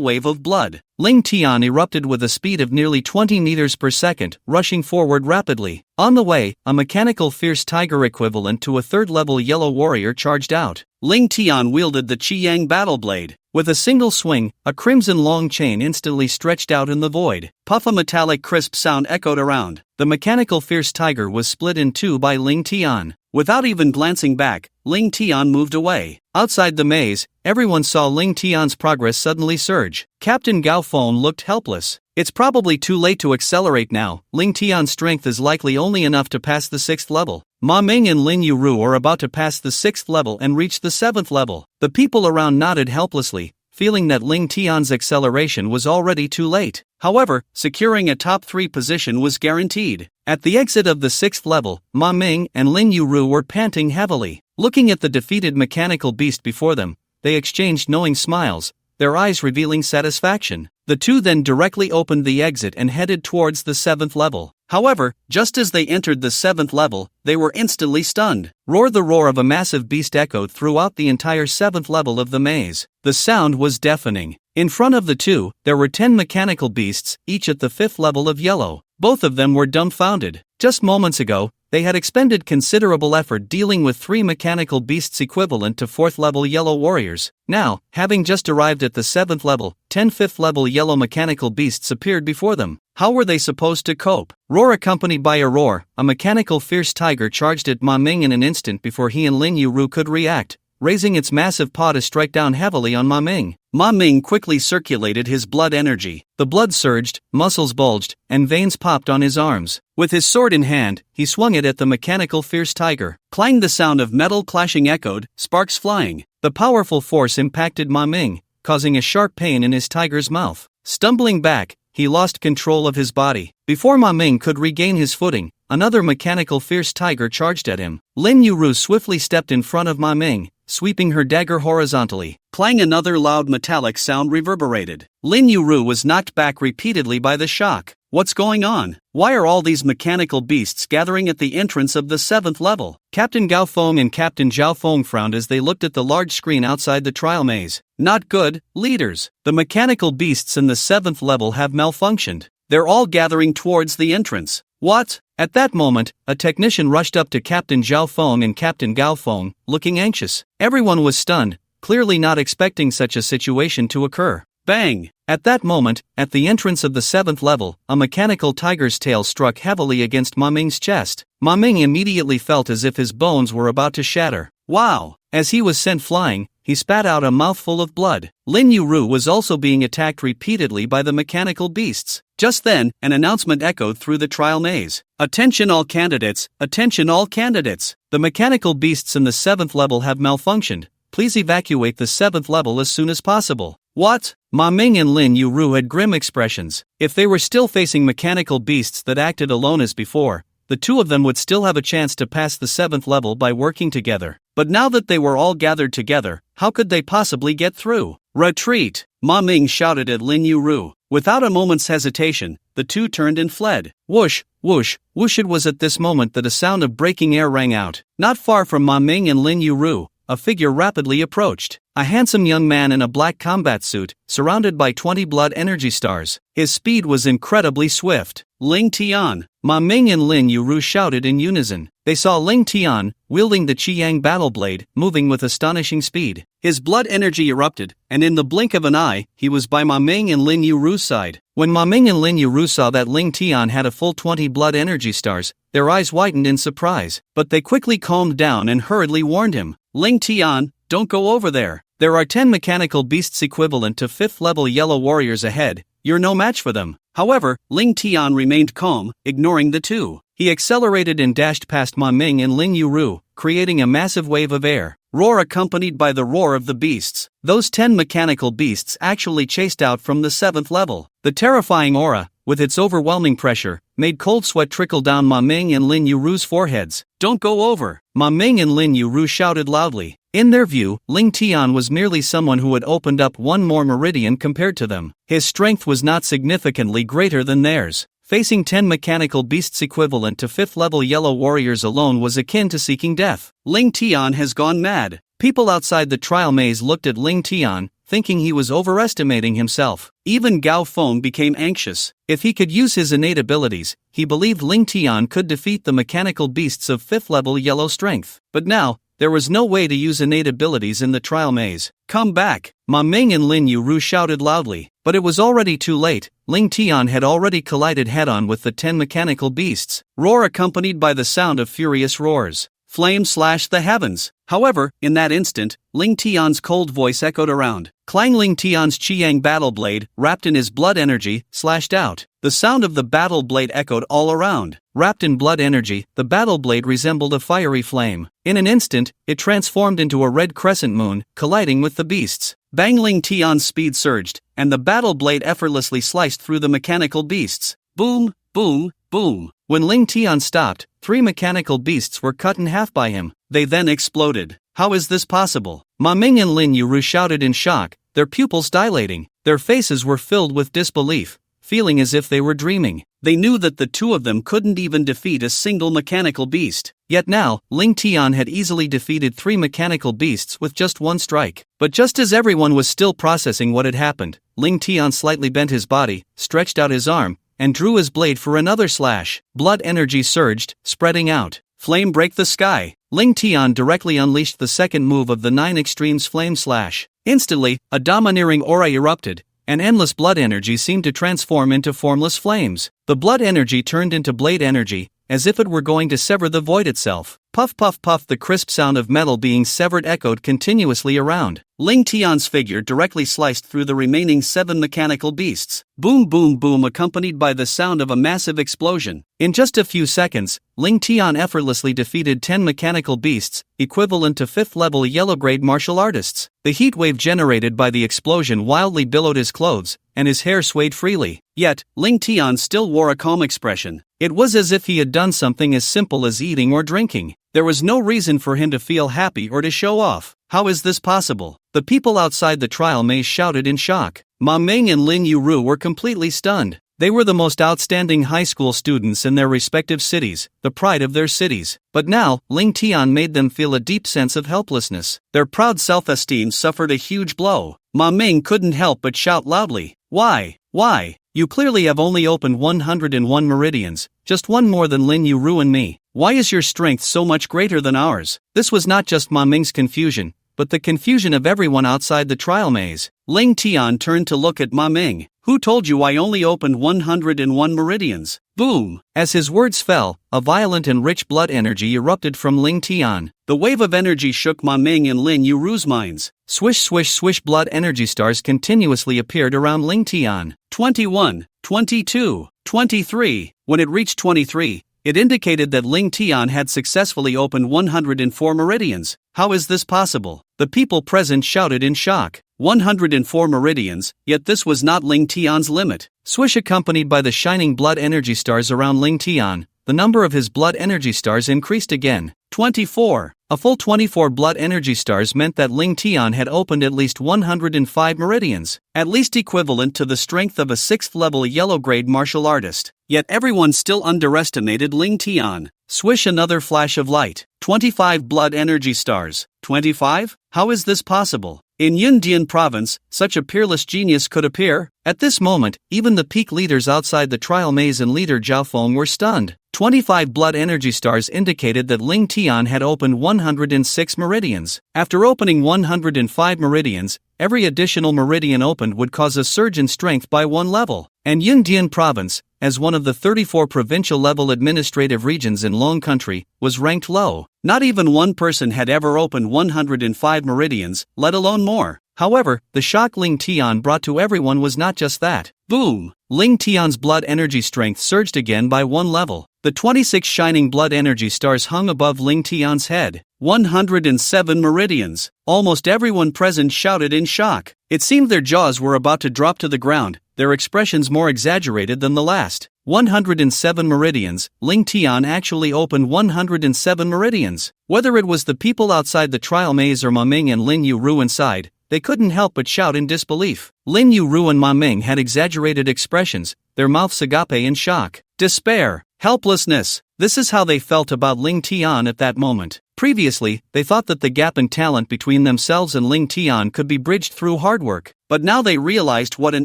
wave of blood. Ling Tian erupted with a speed of nearly 20 meters per second, rushing forward rapidly. On the way, a mechanical fierce tiger equivalent to a 3rd level yellow warrior charged out. Ling Tian wielded the Qiyang battle blade. With a single swing, a crimson long chain instantly stretched out in the void. Puff! A metallic crisp sound echoed around. The mechanical fierce tiger was split in 2 by Ling Tian. Without even glancing back, Ling Tian moved away. Outside the maze, everyone saw Ling Tian's progress suddenly surge. Captain Gaofeng looked helpless. It's probably too late to accelerate now. Ling Tian's strength is likely only enough to pass the 6th level. Ma Ming and Lin Ru are about to pass the 6th level and reach the 7th level. The people around nodded helplessly, feeling that Ling Tian's acceleration was already too late. However, securing a top 3 position was guaranteed. At the exit of the 6th level, Ma Ming and Lin Ru were panting heavily. Looking at the defeated mechanical beast before them, they exchanged knowing smiles, their eyes revealing satisfaction. The two then directly opened the exit and headed towards the 7th level. However, just as they entered the 7th level, they were instantly stunned. Roar! The roar of a massive beast echoed throughout the entire 7th level of the maze. The sound was deafening. In front of the two, there were 10 mechanical beasts, each at the 5th level of yellow. Both of them were dumbfounded. Just moments ago, they had expended considerable effort dealing with 3 mechanical beasts equivalent to 4th level yellow warriors. Now, having just arrived at the 7th level, 10 5th level yellow mechanical beasts appeared before them. How were they supposed to cope? Roar! Accompanied by a roar, a mechanical fierce tiger charged at Ma Ming in an instant before he and Lin Ru could react, raising its massive paw to strike down heavily on Ma Ming. Ma Ming quickly circulated his blood energy. The blood surged, muscles bulged, and veins popped on his arms. With his sword in hand, he swung it at the mechanical fierce tiger. Clang! The sound of metal clashing echoed, sparks flying. The powerful force impacted Ma Ming, causing a sharp pain in his tiger's mouth. Stumbling back, he lost control of his body. Before Ma Ming could regain his footing, another mechanical fierce tiger charged at him. Lin Ru swiftly stepped in front of Ma Ming, sweeping her dagger horizontally. Clang! Another loud metallic sound reverberated. Lin Ru was knocked back repeatedly by the shock. What's going on? Why are all these mechanical beasts gathering at the entrance of the 7th level? Captain Gao Feng and Captain Zhao Feng frowned as they looked at the large screen outside the trial maze. Not good, leaders. The mechanical beasts in the 7th level have malfunctioned. They're all gathering towards the entrance. What? At that moment, a technician rushed up to Captain Zhao Feng and Captain Gao Feng, looking anxious. Everyone was stunned, clearly not expecting such a situation to occur. Bang! At that moment, at the entrance of the 7th level, a mechanical tiger's tail struck heavily against Ma Ming's chest. Ma Ming immediately felt as if his bones were about to shatter. Wow! As he was sent flying, he spat out a mouthful of blood. Lin Ru was also being attacked repeatedly by the mechanical beasts. Just then, an announcement echoed through the trial maze. Attention all candidates! Attention all candidates! The mechanical beasts in the 7th level have malfunctioned. Please evacuate the 7th level as soon as possible. What? Ma Ming and Lin Ru had grim expressions. If they were still facing mechanical beasts that acted alone as before, the two of them would still have a chance to pass the 7th level by working together. But now that they were all gathered together, how could they possibly get through? Retreat! Ma Ming shouted at Lin Ru. Without a moment's hesitation, the two turned and fled. Whoosh, whoosh, whoosh. It was at this moment that a sound of breaking air rang out. Not far from Ma Ming and Lin Ru, a figure rapidly approached. A handsome young man in a black combat suit, surrounded by 20 blood energy stars. His speed was incredibly swift. Ling Tian! Ma Ming and Lin Ru shouted in unison. They saw Ling Tian, wielding the Qiyang battle blade, moving with astonishing speed. His blood energy erupted, and in the blink of an eye, he was by Ma Ming and Lin Ru's side. When Ma Ming and Lin Ru saw that Ling Tian had a full 20 blood energy stars, their eyes widened in surprise. But they quickly calmed down and hurriedly warned him. Ling Tian, don't go over there. There are 10 mechanical beasts equivalent to 5th level yellow warriors ahead. You're no match for them. However, Ling Tian remained calm, ignoring the two. He accelerated and dashed past Ma Ming and Lin Ru, creating a massive wave of air. Roar accompanied by the roar of the beasts. Those 10 mechanical beasts actually chased out from the 7th level. The terrifying aura, with its overwhelming pressure, made cold sweat trickle down Ma Ming and Lin Ru's foreheads. Don't go over! Ma Ming and Lin Ru shouted loudly. In their view, Ling Tian was merely someone who had opened up one more meridian compared to them. His strength was not significantly greater than theirs. Facing 10 mechanical beasts equivalent to 5th level yellow warriors alone was akin to seeking death. Ling Tian has gone mad. People outside the trial maze looked at Ling Tian, thinking he was overestimating himself. Even Gao Feng became anxious. If he could use his innate abilities, he believed Ling Tian could defeat the mechanical beasts of 5th level yellow strength. But now, there was no way to use innate abilities in the trial maze. Come back! Ma Ming and Lin Ru shouted loudly. But it was already too late. Ling Tian had already collided head-on with the 10 mechanical beasts. Roar accompanied by the sound of furious roars. Flame slashed the heavens. However, in that instant, Ling Tian's cold voice echoed around. Clang! Ling Tian's Qiyang battle blade, wrapped in his blood energy, slashed out. The sound of the battle blade echoed all around. Wrapped in blood energy, the battle blade resembled a fiery flame. In an instant, it transformed into a red crescent moon, colliding with the beasts. Bang! Ling Tian's speed surged, and the battle blade effortlessly sliced through the mechanical beasts. Boom, boom, boom. When Ling Tian stopped, 3 mechanical beasts were cut in half by him. They then exploded. How is this possible? Ma Ming and Lin Ru shouted in shock, their pupils dilating. Their faces were filled with disbelief, feeling as if they were dreaming. They knew that the two of them couldn't even defeat a single mechanical beast. Yet now, Ling Tian had easily defeated 3 mechanical beasts with just one strike. But just as everyone was still processing what had happened, Ling Tian slightly bent his body, stretched out his arm, and drew his blade for another slash. Blood energy surged, spreading out. Flame break the sky. Ling Tian directly unleashed the second move of the 9 Extremes Flame Slash. Instantly, a domineering aura erupted, and endless blood energy seemed to transform into formless flames. The blood energy turned into blade energy, as if it were going to sever the void itself. Puff puff puff. The crisp sound of metal being severed echoed continuously around. Ling Tian's figure directly sliced through the remaining 7 mechanical beasts. Boom boom boom accompanied by the sound of a massive explosion. In just a few seconds, Ling Tian effortlessly defeated 10 mechanical beasts, equivalent to 5th level yellow grade martial artists. The heat wave generated by the explosion wildly billowed his clothes, and his hair swayed freely. Yet, Ling Tian still wore a calm expression. It was as if he had done something as simple as eating or drinking. There was no reason for him to feel happy or to show off. How is this possible? The people outside the trial maze shouted in shock. Ma Ming and Lin Ru were completely stunned. They were the most outstanding high school students in their respective cities, the pride of their cities. But now, Ling Tian made them feel a deep sense of helplessness. Their proud self-esteem suffered a huge blow. Ma Ming couldn't help but shout loudly, "Why? Why? You clearly have only opened 101 meridians, just one more than Lin Ruan me. Why is your strength so much greater than ours?" This was not just Ma Ming's confusion, but the confusion of everyone outside the trial maze. Ling Tian turned to look at Ma Ming. "Who told you I only opened 101 meridians?" Boom! As his words fell, a violent and rich blood energy erupted from Ling Tian. The wave of energy shook Ma Ming and Lin Ru's minds. Swish swish swish, blood energy stars continuously appeared around Ling Tian. 21, 22, 23. When it reached 23, it indicated that Ling Tian had successfully opened 104 meridians. How is this possible? The people present shouted in shock. 104 meridians, yet this was not Ling Tian's limit. Swish, accompanied by the shining blood energy stars around Ling Tian, the number of his blood energy stars increased again. 24. A full 24 blood energy stars meant that Ling Tian had opened at least 105 meridians, at least equivalent to the strength of a 6th level yellow grade martial artist. Yet everyone still underestimated Ling Tian. Swish, another flash of light. 25 blood energy stars. 25? How is this possible? In Yundian province, such a peerless genius could appear? At this moment, even the peak leaders outside the trial maze and leader Zhao Feng were stunned. 25 blood energy stars indicated that Ling Tian had opened 106 meridians. After opening 105 meridians, every additional meridian opened would cause a surge in strength by 1 level. And Yundian province, as one of the 34 provincial-level administrative regions in Long Country, was ranked low. Not even one person had ever opened 105 meridians, let alone more. However, the shock Ling Tian brought to everyone was not just that. Boom! Ling Tian's blood energy strength surged again by 1 level. The 26 shining blood energy stars hung above Ling Tian's head. 107 meridians. Almost everyone present shouted in shock. It seemed their jaws were about to drop to the ground, their expressions more exaggerated than the last. 107 meridians. Ling Tian actually opened 107 meridians. Whether it was the people outside the trial maze or Ma Ming and Lin Ru inside, they couldn't help but shout in disbelief. Lin Ru and Ma Ming had exaggerated expressions, their mouths agape in shock. Despair. Helplessness. This is how they felt about Ling Tian at that moment. Previously, they thought that the gap in talent between themselves and Ling Tian could be bridged through hard work, but now they realized what an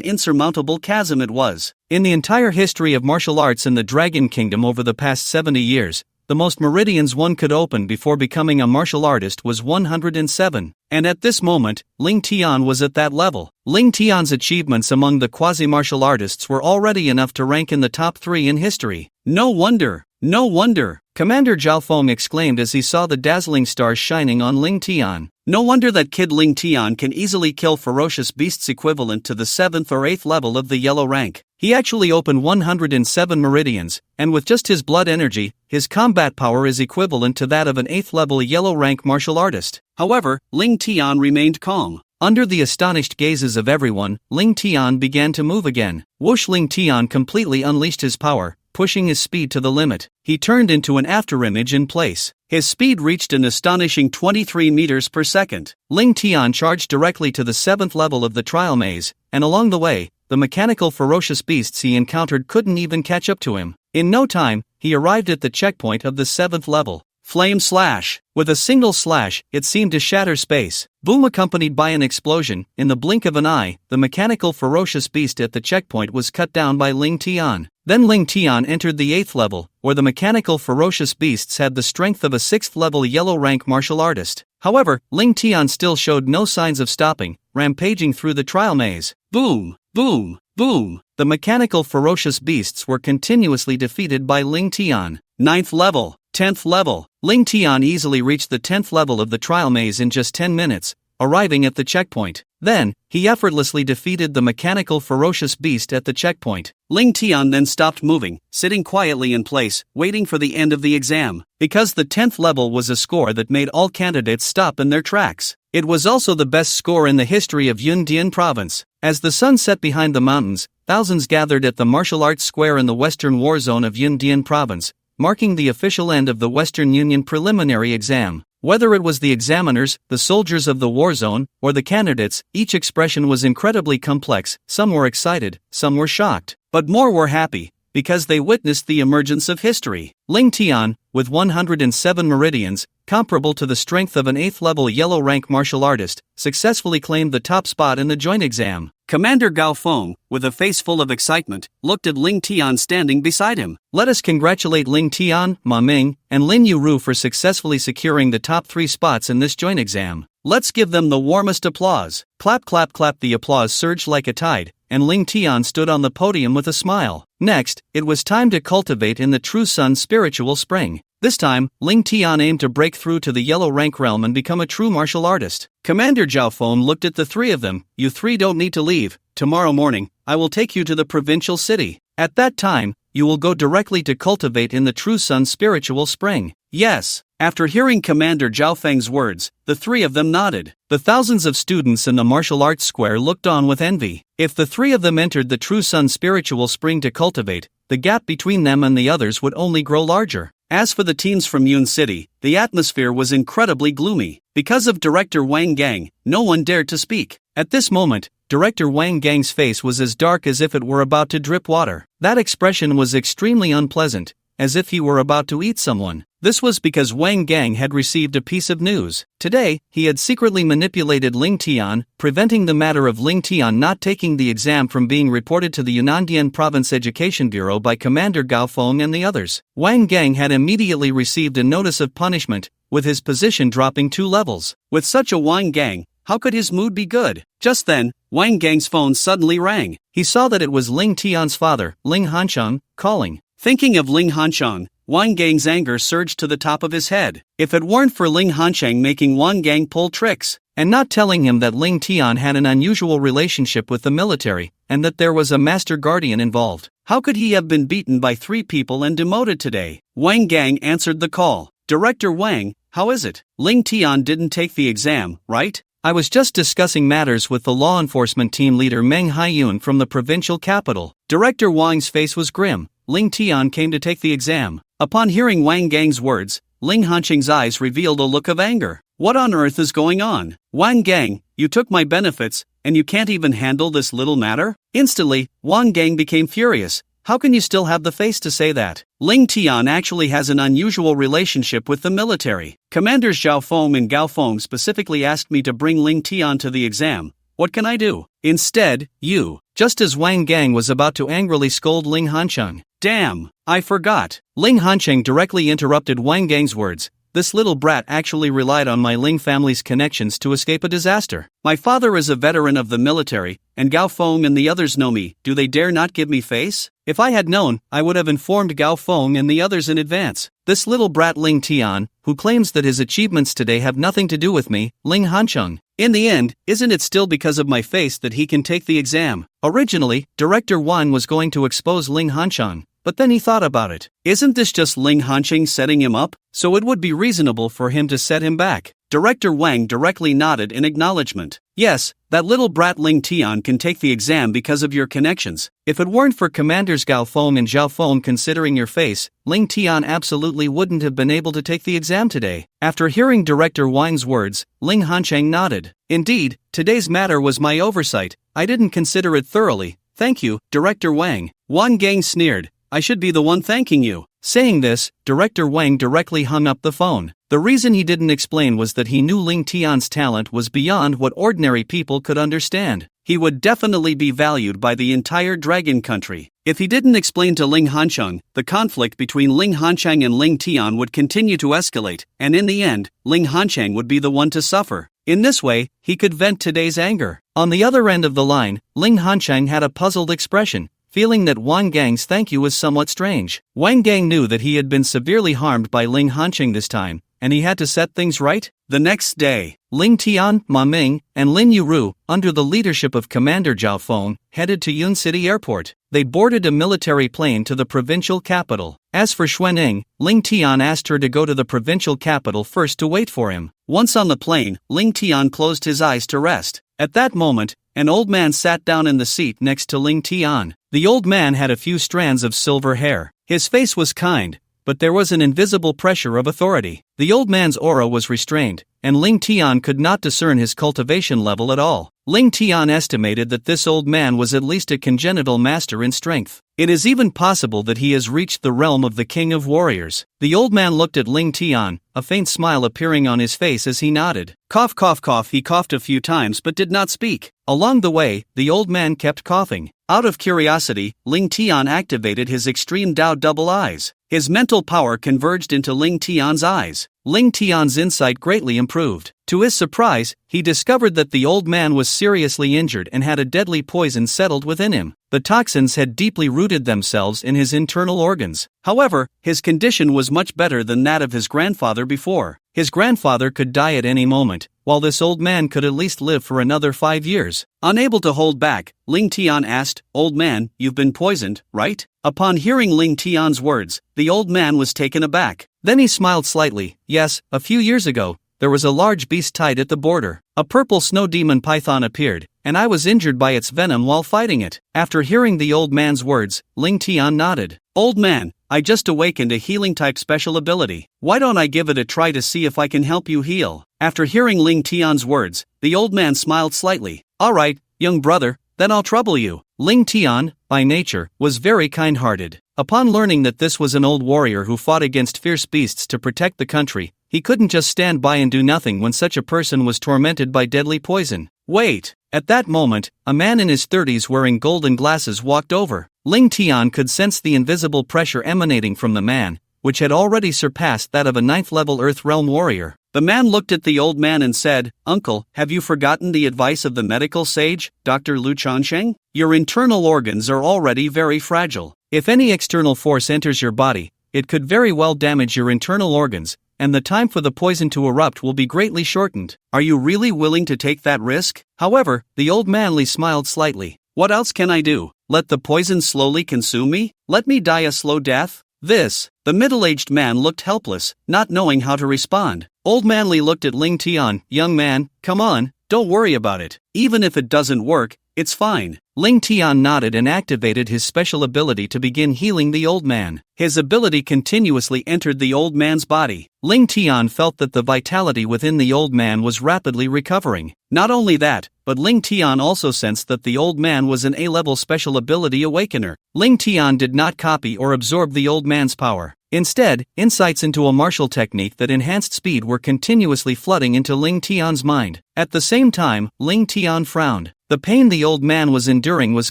insurmountable chasm it was. In the entire history of martial arts in the Dragon Kingdom over the past 70 years, the most meridians one could open before becoming a martial artist was 107. And at this moment, Ling Tian was at that level. Ling Tian's achievements among the quasi-martial artists were already enough to rank in the top 3 in history. No wonder! No wonder! Commander Zhao Feng exclaimed as he saw the dazzling stars shining on Ling Tian. No wonder that kid Ling Tian can easily kill ferocious beasts equivalent to the 7th or 8th level of the yellow rank. He actually opened 107 meridians, and with just his blood energy, his combat power is equivalent to that of an 8th level yellow rank martial artist. However, Ling Tian remained calm. Under the astonished gazes of everyone, Ling Tian began to move again. Whoosh! Ling Tian completely unleashed his power, pushing his speed to the limit. He turned into an afterimage in place. His speed reached an astonishing 23 meters per second. Ling Tian charged directly to the 7th level of the trial maze, and along the way, the mechanical ferocious beasts he encountered couldn't even catch up to him. In no time, he arrived at the checkpoint of the 7th level. Flame slash! With a single slash, it seemed to shatter space. Boom! Accompanied by an explosion, in the blink of an eye, the mechanical ferocious beast at the checkpoint was cut down by Ling Tian. Then Ling Tian entered the 8th level, where the mechanical ferocious beasts had the strength of a 6th level yellow rank martial artist. However, Ling Tian still showed no signs of stopping, rampaging through the trial maze. Boom! Boom! Boom! The mechanical ferocious beasts were continuously defeated by Ling Tian. 9th level. 10th level. Ling Tian easily reached the 10th level of the trial maze in just 10 minutes, arriving at the checkpoint. Then, he effortlessly defeated the mechanical ferocious beast at the checkpoint. Ling Tian then stopped moving, sitting quietly in place, waiting for the end of the exam. Because the 10th level was a score that made all candidates stop in their tracks. It was also the best score in the history of Yundian province. As the sun set behind the mountains, thousands gathered at the martial arts square in the western war zone of Yundian province, marking the official end of the Western Union preliminary exam. Whether it was the examiners, the soldiers of the war zone, or the candidates, each expression was incredibly complex. Some were excited, some were shocked. but more were happy, because they witnessed the emergence of history. Ling Tian, with 107 meridians, comparable to the strength of an 8th level yellow rank martial artist, successfully claimed the top spot in the joint exam. Commander Gao Feng, with a face full of excitement, looked at Ling Tian standing beside him. Let us congratulate Ling Tian, Ma Ming, and Lin Ru for successfully securing the top 3 spots in this joint exam. Let's give them the warmest applause. Clap clap clap. The applause surged like a tide, and Ling Tian stood on the podium with a smile. Next, it was time to cultivate in the True Sun spiritual spring. This time, Ling Tian aimed to break through to the yellow rank realm and become a true martial artist. Commander Zhao Feng looked at the 3 of them. You 3 don't need to leave. Tomorrow morning, I will take you to the provincial city. At that time, you will go directly to cultivate in the True Sun spiritual spring. Yes. After hearing Commander Zhao Feng's words, the 3 of them nodded. The thousands of students in the martial arts square looked on with envy. If the 3 of them entered the True Sun spiritual spring to cultivate, the gap between them and the others would only grow larger. As for the teams from Yun City, the atmosphere was incredibly gloomy. Because of Director Wang Gang, no one dared to speak. At this moment, Director Wang Gang's face was as dark as if it were about to drip water. That expression was extremely unpleasant, as if he were about to eat someone. This was because Wang Gang had received a piece of news. Today, he had secretly manipulated Ling Tian, preventing the matter of Ling Tian not taking the exam from being reported to the Yunnan Province Education Bureau by Commander Gao Feng and the others. Wang Gang had immediately received a notice of punishment, with his position dropping 2 levels. With such a Wang Gang, how could his mood be good? Just then, Wang Gang's phone suddenly rang. He saw that it was Ling Tian's father, Ling Hancheng, calling. Thinking of Ling Hancheng, Wang Gang's anger surged to the top of his head. If it weren't for Ling Hancheng making Wang Gang pull tricks, and not telling him that Ling Tian had an unusual relationship with the military, and that there was a master guardian involved, how could he have been beaten by 3 people and demoted today? Wang Gang answered the call. Director Wang, how is it? Ling Tian didn't take the exam, right? I was just discussing matters with the law enforcement team leader Meng Haiyun from the provincial capital. Director Wang's face was grim. Ling Tian came to take the exam. Upon hearing Wang Gang's words, Ling Hancheng's eyes revealed a look of anger. What on earth is going on? Wang Gang, you took my benefits, and you can't even handle this little matter? Instantly, Wang Gang became furious. How can you still have the face to say that? Ling Tian actually has an unusual relationship with the military. Commanders Zhao Feng and Gao Feng specifically asked me to bring Ling Tian to the exam. What can I do? Instead, you. Just as Wang Gang was about to angrily scold Ling Hancheng. Damn, I forgot. Ling Hancheng directly interrupted Wang Gang's words. This little brat actually relied on my Ling family's connections to escape a disaster. My father is a veteran of the military, and Gao Feng and the others know me. Do they dare not give me face? If I had known, I would have informed Gao Feng and the others in advance. This little brat Ling Tian, who claims that his achievements today have nothing to do with me, Ling Hancheng. In the end, isn't it still because of my face that he can take the exam? Originally, Director Wan was going to expose Ling Hancheng, but then he thought about it. Isn't this just Ling Hancheng setting him up? So it would be reasonable for him to set him back. Director Wang directly nodded in acknowledgement. Yes, that little brat Ling Tian can take the exam because of your connections. If it weren't for Commanders Gao Feng and Zhao Feng considering your face, Ling Tian absolutely wouldn't have been able to take the exam today. After hearing Director Wang's words, Ling Hancheng nodded. Indeed, today's matter was my oversight. I didn't consider it thoroughly. Thank you, Director Wang. Wang Gang sneered. I should be the one thanking you. Saying this, Director Wang directly hung up the phone. The reason he didn't explain was that he knew Ling Tian's talent was beyond what ordinary people could understand. He would definitely be valued by the entire Dragon Country. If he didn't explain to Ling Hancheng, the conflict between Ling Hancheng and Ling Tian would continue to escalate, and in the end, Ling Hancheng would be the one to suffer. In this way, he could vent today's anger. On the other end of the line, Ling Hancheng had a puzzled expression, feeling that Wang Gang's thank you was somewhat strange. Wang Gang knew that he had been severely harmed by Ling Hancheng this time, and he had to set things right. The next day, Ling Tian, Ma Ming, and Lin Ru, under the leadership of Commander Zhao Feng, headed to Yun City Airport. They boarded a military plane to the provincial capital. As for Xuanning, Ling Tian asked her to go to the provincial capital first to wait for him. Once on the plane, Ling Tian closed his eyes to rest. At that moment, an old man sat down in the seat next to Ling Tian. The old man had a few strands of silver hair. His face was kind, but there was an invisible pressure of authority. The old man's aura was restrained, and Ling Tian could not discern his cultivation level at all. Ling Tian estimated that this old man was at least a congenital master in strength. It is even possible that he has reached the realm of the king of warriors. The old man looked at Ling Tian, a faint smile appearing on his face as he nodded. Cough, cough, cough. He coughed a few times but did not speak. Along the way, the old man kept coughing. Out of curiosity, Ling Tian activated his extreme Dao double eyes. His mental power converged into Ling Tian's eyes. Ling Tian's insight greatly improved. To his surprise, he discovered that the old man was seriously injured and had a deadly poison settled within him. The toxins had deeply rooted themselves in his internal organs. However, his condition was much better than that of his grandfather before. His grandfather could die at any moment, while this old man could at least live for another 5 years. Unable to hold back, Ling Tian asked, "Old man, you've been poisoned, right?" Upon hearing Ling Tian's words, the old man was taken aback. Then he smiled slightly. "Yes, a few years ago, there was a large beast tied at the border. A purple snow demon python appeared, and I was injured by its venom while fighting it." After hearing the old man's words, Ling Tian nodded. "Old man, I just awakened a healing type special ability. Why don't I give it a try to see if I can help you heal?" After hearing Ling Tian's words, the old man smiled slightly. "All right, young brother, then I'll trouble you." Ling Tian, by nature, was very kind-hearted. Upon learning that this was an old warrior who fought against fierce beasts to protect the country, he couldn't just stand by and do nothing when such a person was tormented by deadly poison. Wait! At that moment, a man in his 30s wearing golden glasses walked over. Ling Tian could sense the invisible pressure emanating from the man, which had already surpassed that of a 9th-level Earth Realm warrior. The man looked at the old man and said, "Uncle, have you forgotten the advice of the medical sage, Dr. Lu Changsheng? Your internal organs are already very fragile. If any external force enters your body, it could very well damage your internal organs, and the time for the poison to erupt will be greatly shortened. Are you really willing to take that risk?" However, the old man smiled slightly. "What else can I do? Let the poison slowly consume me? Let me die a slow death?" The middle-aged man looked helpless, not knowing how to respond. Old man looked at Ling Tian. "Young man, come on, don't worry about it. Even if it doesn't work, it's fine." Ling Tian nodded and activated his special ability to begin healing the old man. His ability continuously entered the old man's body. Ling Tian felt that the vitality within the old man was rapidly recovering. Not only that, but Ling Tian also sensed that the old man was an A-level special ability awakener. Ling Tian did not copy or absorb the old man's power. Instead, insights into a martial technique that enhanced speed were continuously flooding into Ling Tian's mind. At the same time, Ling Tian frowned. The pain the old man was enduring was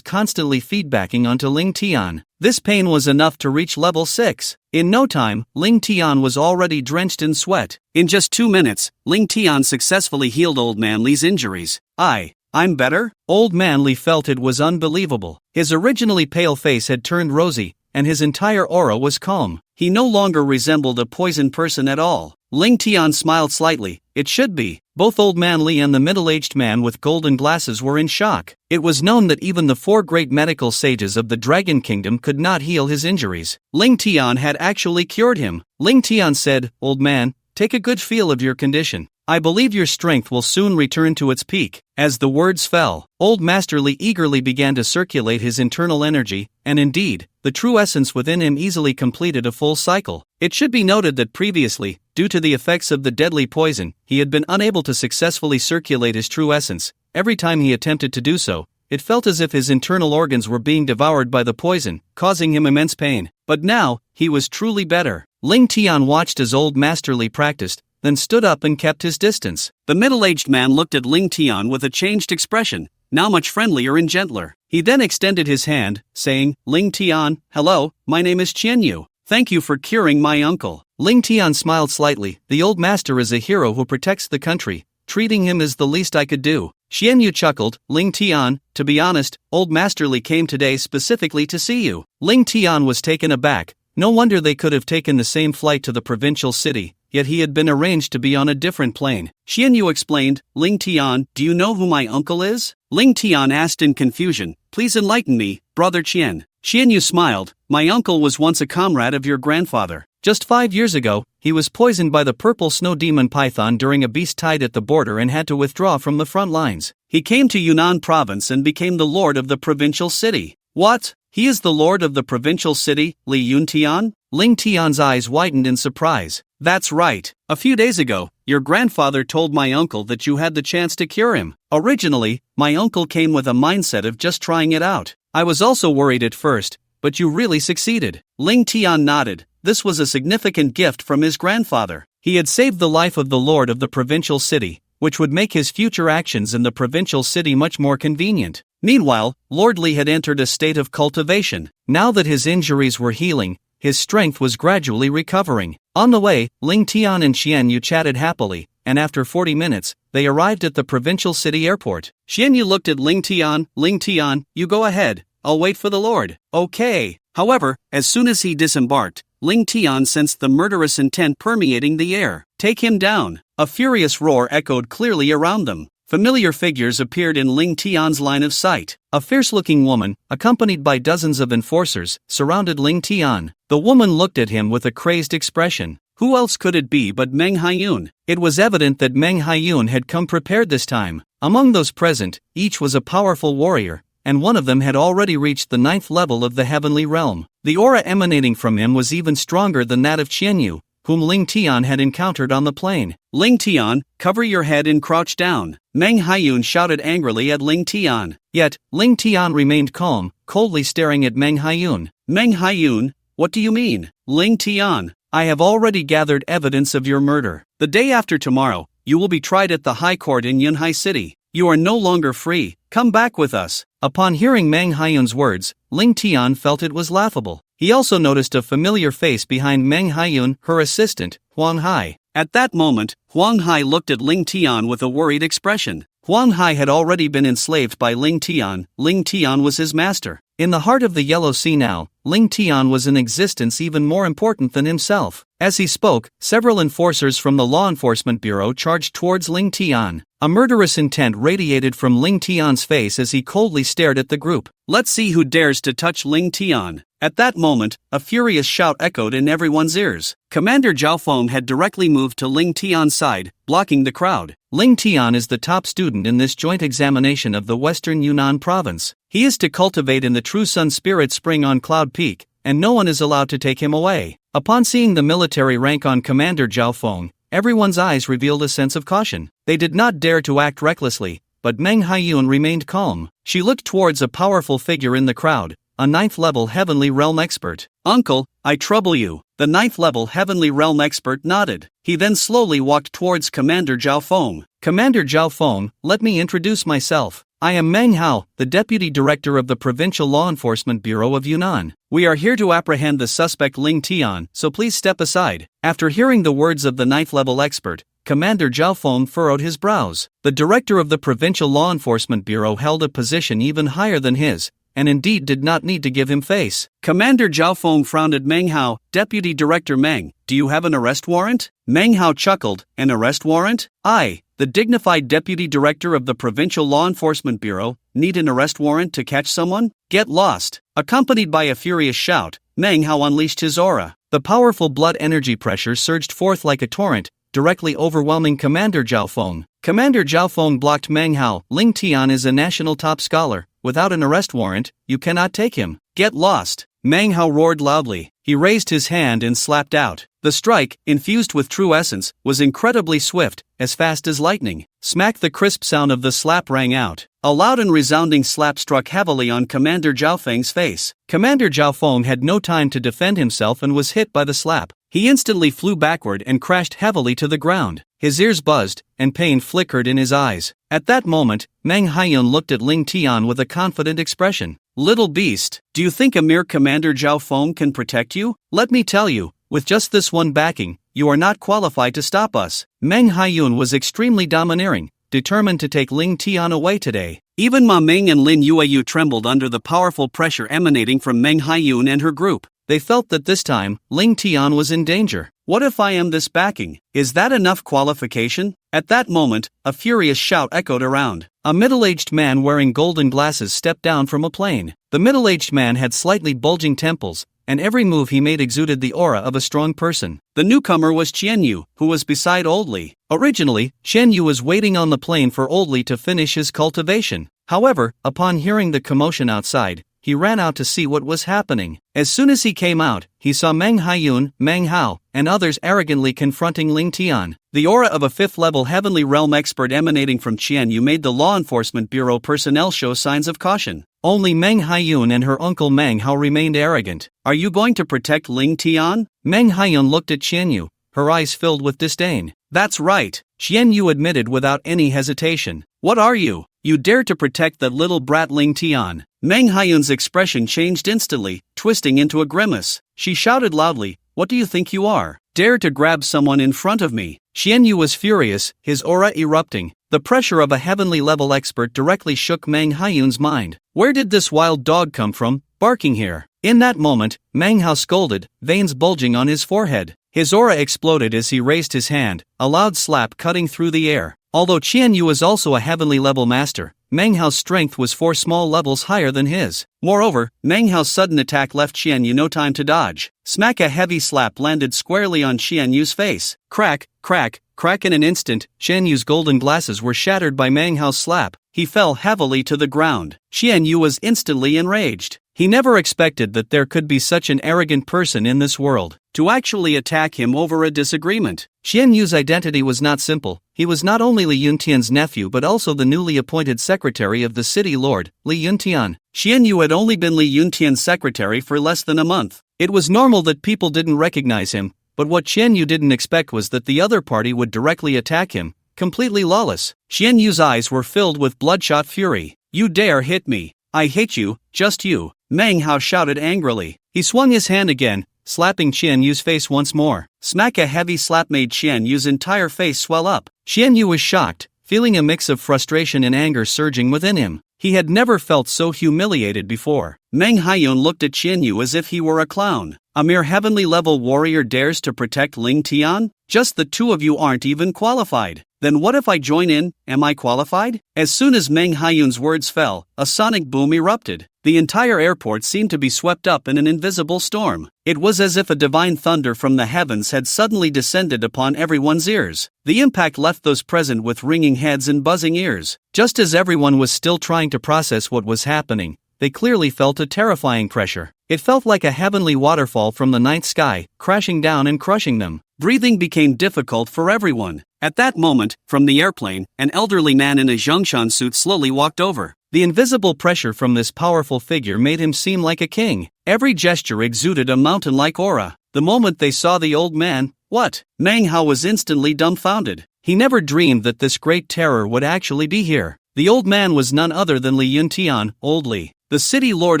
constantly feedbacking onto Ling Tian. This pain was enough to reach level 6. In no time, Ling Tian was already drenched in sweat. In just 2 minutes, Ling Tian successfully healed Old Man Li's injuries. I'm better? Old Man Li felt it was unbelievable. His originally pale face had turned rosy, and his entire aura was calm. He no longer resembled a poisoned person at all. Ling Tian smiled slightly. It should be. Both Old Man Li and the middle-aged man with golden glasses were in shock. It was known that even the 4 great medical sages of the Dragon Kingdom could not heal his injuries. Ling Tian had actually cured him. Ling Tian said, "Old man, take a good feel of your condition. I believe your strength will soon return to its peak." As the words fell, Old Master Li eagerly began to circulate his internal energy, and indeed, the true essence within him easily completed a full cycle. It should be noted that previously, due to the effects of the deadly poison, he had been unable to successfully circulate his true essence. Every time he attempted to do so, it felt as if his internal organs were being devoured by the poison, causing him immense pain. But now, he was truly better. Ling Tian watched as Old Master Li practiced, then stood up and kept his distance. The middle-aged man looked at Ling Tian with a changed expression, now much friendlier and gentler. He then extended his hand, saying, "Ling Tian, hello, my name is Qianyu. Thank you for curing my uncle." Ling Tian smiled slightly. "The old master is a hero who protects the country. Treating him is the least I could do." Qianyu chuckled. "Ling Tian, to be honest, Old Master Li came today specifically to see you." Ling Tian was taken aback. No wonder they could have taken the same flight to the provincial city, yet he had been arranged to be on a different plane. Qianyu explained, "Ling Tian, do you know who my uncle is?" Ling Tian asked in confusion, "Please enlighten me, Brother Qian." Qianyu smiled, "My uncle was once a comrade of your grandfather. Just 5 years ago, he was poisoned by the purple snow demon python during a beast tied at the border and had to withdraw from the front lines. He came to Yunnan province and became the lord of the provincial city." "What? He is the lord of the provincial city, Li Yuntian?" Ling Tian's eyes widened in surprise. That's right. A few days ago, your grandfather told my uncle that you had the chance to cure him. Originally, my uncle came with a mindset of just trying it out. I was also worried at first, but you really succeeded. Ling Tian nodded. This was a significant gift from his grandfather. He had saved the life of the lord of the provincial city, which would make his future actions in the provincial city much more convenient. Meanwhile, Lord Li had entered a state of cultivation. Now that his injuries were healing, his strength was gradually recovering. On the way, Ling Tian and Xian Yu chatted happily, and after 40 minutes, they arrived at the provincial city airport. Xian Yu looked at Ling Tian, you go ahead, I'll wait for the lord. Okay. However, as soon as he disembarked, Ling Tian sensed the murderous intent permeating the air. Take him down. A furious roar echoed clearly around them. Familiar figures appeared in Ling Tian's line of sight. A fierce-looking woman, accompanied by dozens of enforcers, surrounded Ling Tian. The woman looked at him with a crazed expression. Who else could it be but Meng Haiyun? It was evident that Meng Haiyun had come prepared this time. Among those present, each was a powerful warrior, and one of them had already reached the 9th level of the heavenly realm. The aura emanating from him was even stronger than that of Qianyu, whom Ling Tian had encountered on the plain. Ling Tian, cover your head and crouch down. Meng Haiyun shouted angrily at Ling Tian. Yet, Ling Tian remained calm, coldly staring at Meng Haiyun. Meng Haiyun, what do you mean? Ling Tian, I have already gathered evidence of your murder. The day after tomorrow, you will be tried at the High Court in Yunhai City. You are no longer free. Come back with us. Upon hearing Meng Haiyun's words, Ling Tian felt it was laughable. He also noticed a familiar face behind Meng Haiyun, her assistant, Huang Hai. At that moment, Huang Hai looked at Ling Tian with a worried expression. Huang Hai had already been enslaved by Ling Tian. Ling Tian was his master. In the heart of the Yellow Sea now, Ling Tian was in existence even more important than himself. As he spoke, several enforcers from the Law Enforcement Bureau charged towards Ling Tian. A murderous intent radiated from Ling Tian's face as he coldly stared at the group. Let's see who dares to touch Ling Tian. At that moment, a furious shout echoed in everyone's ears. Commander Zhao Feng had directly moved to Ling Tian's side, blocking the crowd. Ling Tian is the top student in this joint examination of the Western Yunnan province. He is to cultivate in the True Sun Spirit Spring on Cloud Peak, and no one is allowed to take him away. Upon seeing the military rank on Commander Zhao Feng, everyone's eyes revealed a sense of caution. They did not dare to act recklessly, but Meng Haiyun remained calm. She looked towards a powerful figure in the crowd, a 9th level Heavenly Realm expert. Uncle, I trouble you. The 9th level Heavenly Realm expert nodded. He then slowly walked towards Commander Zhao Feng. Commander Zhao Feng, let me introduce myself. I am Meng Hao, the Deputy Director of the Provincial Law Enforcement Bureau of Yunnan. We are here to apprehend the suspect Ling Tian, so please step aside. After hearing the words of the 9th level expert, Commander Zhao Feng furrowed his brows. The Director of the Provincial Law Enforcement Bureau held a position even higher than his, and indeed did not need to give him face. Commander Zhao Feng frowned at Meng Hao. Deputy Director Meng, do you have an arrest warrant? Meng Hao chuckled. An arrest warrant? I, the dignified Deputy Director of the Provincial Law Enforcement Bureau, need an arrest warrant to catch someone? Get lost. Accompanied by a furious shout, Meng Hao unleashed his aura. The powerful blood energy pressure surged forth like a torrent, directly overwhelming Commander Zhao Feng. Commander Zhao Feng blocked Meng Hao. Ling Tian is a national top scholar. Without an arrest warrant, you cannot take him. Get lost. Meng Hao roared loudly. He raised his hand and slapped out. The strike, infused with true essence, was incredibly swift, as fast as lightning. Smack! The crisp sound of the slap rang out. A loud and resounding slap struck heavily on Commander Zhao Feng's face. Commander Zhao Feng had no time to defend himself and was hit by the slap. He instantly flew backward and crashed heavily to the ground. His ears buzzed, and pain flickered in his eyes. At that moment, Meng Haiyun looked at Ling Tian with a confident expression. Little beast, do you think a mere Commander Zhao Feng can protect you? Let me tell you, with just this one backing, you are not qualified to stop us. Meng Haiyun was extremely domineering, determined to take Ling Tian away today. Even Ma Ming and Lin Yueyu trembled under the powerful pressure emanating from Meng Haiyun and her group. They felt that this time, Ling Tian was in danger. What if I am this backing? Is that enough qualification? At that moment, a furious shout echoed around. A middle-aged man wearing golden glasses stepped down from a plane. The middle-aged man had slightly bulging temples, and every move he made exuded the aura of a strong person. The newcomer was Qianyu, who was beside Old Li. Originally, Qianyu was waiting on the plane for Old Li to finish his cultivation. However, upon hearing the commotion outside, he ran out to see what was happening. As soon as he came out, he saw Meng Haiyun, Meng Hao, and others arrogantly confronting Ling Tian. The aura of a 5th-level Heavenly Realm expert emanating from Qian Yu made the Law Enforcement Bureau personnel show signs of caution. Only Meng Haiyun and her uncle Meng Hao remained arrogant. "Are you going to protect Ling Tian?" Meng Haiyun looked at Qian Yu, her eyes filled with disdain. "That's right," Qian Yu admitted without any hesitation. "What are you? You dare to protect that little brat Ling Tian?" Meng Haiyun's expression changed instantly, twisting into a grimace. She shouted loudly, "What do you think you are? Dare to grab someone in front of me?" Qian Yu was furious, his aura erupting. The pressure of a heavenly level expert directly shook Meng Haiyun's mind. Where did this wild dog come from, barking here? In that moment, Meng Hao scolded, veins bulging on his forehead. His aura exploded as he raised his hand, a loud slap cutting through the air. Although Qian Yu was also a heavenly level master, Meng Hao's strength was 4 small levels higher than his. Moreover, Meng Hao's sudden attack left Qian Yu no time to dodge. Smack! A heavy slap landed squarely on Qian Yu's face. Crack, crack, crack! In an instant, Qian Yu's golden glasses were shattered by Meng Hao's slap. He fell heavily to the ground. Qian Yu was instantly enraged. He never expected that there could be such an arrogant person in this world, to actually attack him over a disagreement. Qian Yu's identity was not simple. He was not only Li Yuntian's nephew but also the newly appointed secretary of the city lord, Li Yuntian. Qian Yu had only been Li Yuntian's secretary for less than a month. It was normal that people didn't recognize him, but what Qian Yu didn't expect was that the other party would directly attack him, completely lawless. Qian Yu's eyes were filled with bloodshot fury. "You dare hit me? I hate you, just you," Meng Hao shouted angrily. He swung his hand again, slapping Qian Yu's face once more. Smack! A heavy slap made Qian Yu's entire face swell up. Qian Yu was shocked, feeling a mix of frustration and anger surging within him. He had never felt so humiliated before. Meng Haiyun looked at Qian Yu as if he were a clown. "A mere heavenly level warrior dares to protect Ling Tian? Just the two of you aren't even qualified. Then what if I join in? Am I qualified?" As soon as Meng Haiyun's words fell, a sonic boom erupted. The entire airport seemed to be swept up in an invisible storm. It was as if a divine thunder from the heavens had suddenly descended upon everyone's ears. The impact left those present with ringing heads and buzzing ears. Just as everyone was still trying to process what was happening, they clearly felt a terrifying pressure. It felt like a heavenly waterfall from the night sky, crashing down and crushing them. Breathing became difficult for everyone. At that moment, from the airplane, an elderly man in a Zhongshan suit slowly walked over. The invisible pressure from this powerful figure made him seem like a king. Every gesture exuded a mountain-like aura. The moment they saw the old man, what? Meng Hao was instantly dumbfounded. He never dreamed that this great terror would actually be here. The old man was none other than Li Yuntian, Old Li, the city lord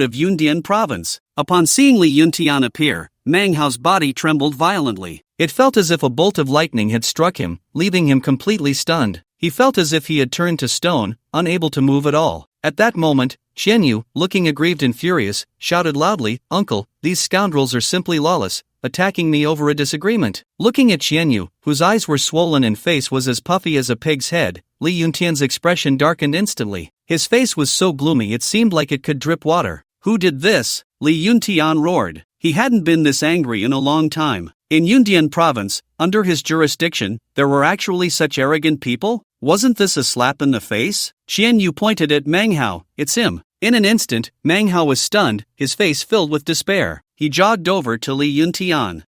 of Yundian province. Upon seeing Li Yuntian appear, Meng Hao's body trembled violently. It felt as if a bolt of lightning had struck him, leaving him completely stunned. He felt as if he had turned to stone, unable to move at all. At that moment, Qian Yu, looking aggrieved and furious, shouted loudly, "Uncle, these scoundrels are simply lawless, attacking me over a disagreement." Looking at Qian Yu, whose eyes were swollen and face was as puffy as a pig's head, Li Yuntian's expression darkened instantly. His face was so gloomy it seemed like it could drip water. "Who did this?" Li Yuntian roared. He hadn't been this angry in a long time. In Yundian province, under his jurisdiction, there were actually such arrogant people? Wasn't this a slap in the face? Qian Yu pointed at Meng Hao. "It's him." In an instant, Meng Hao was stunned, his face filled with despair. He jogged over to Li Yuntian.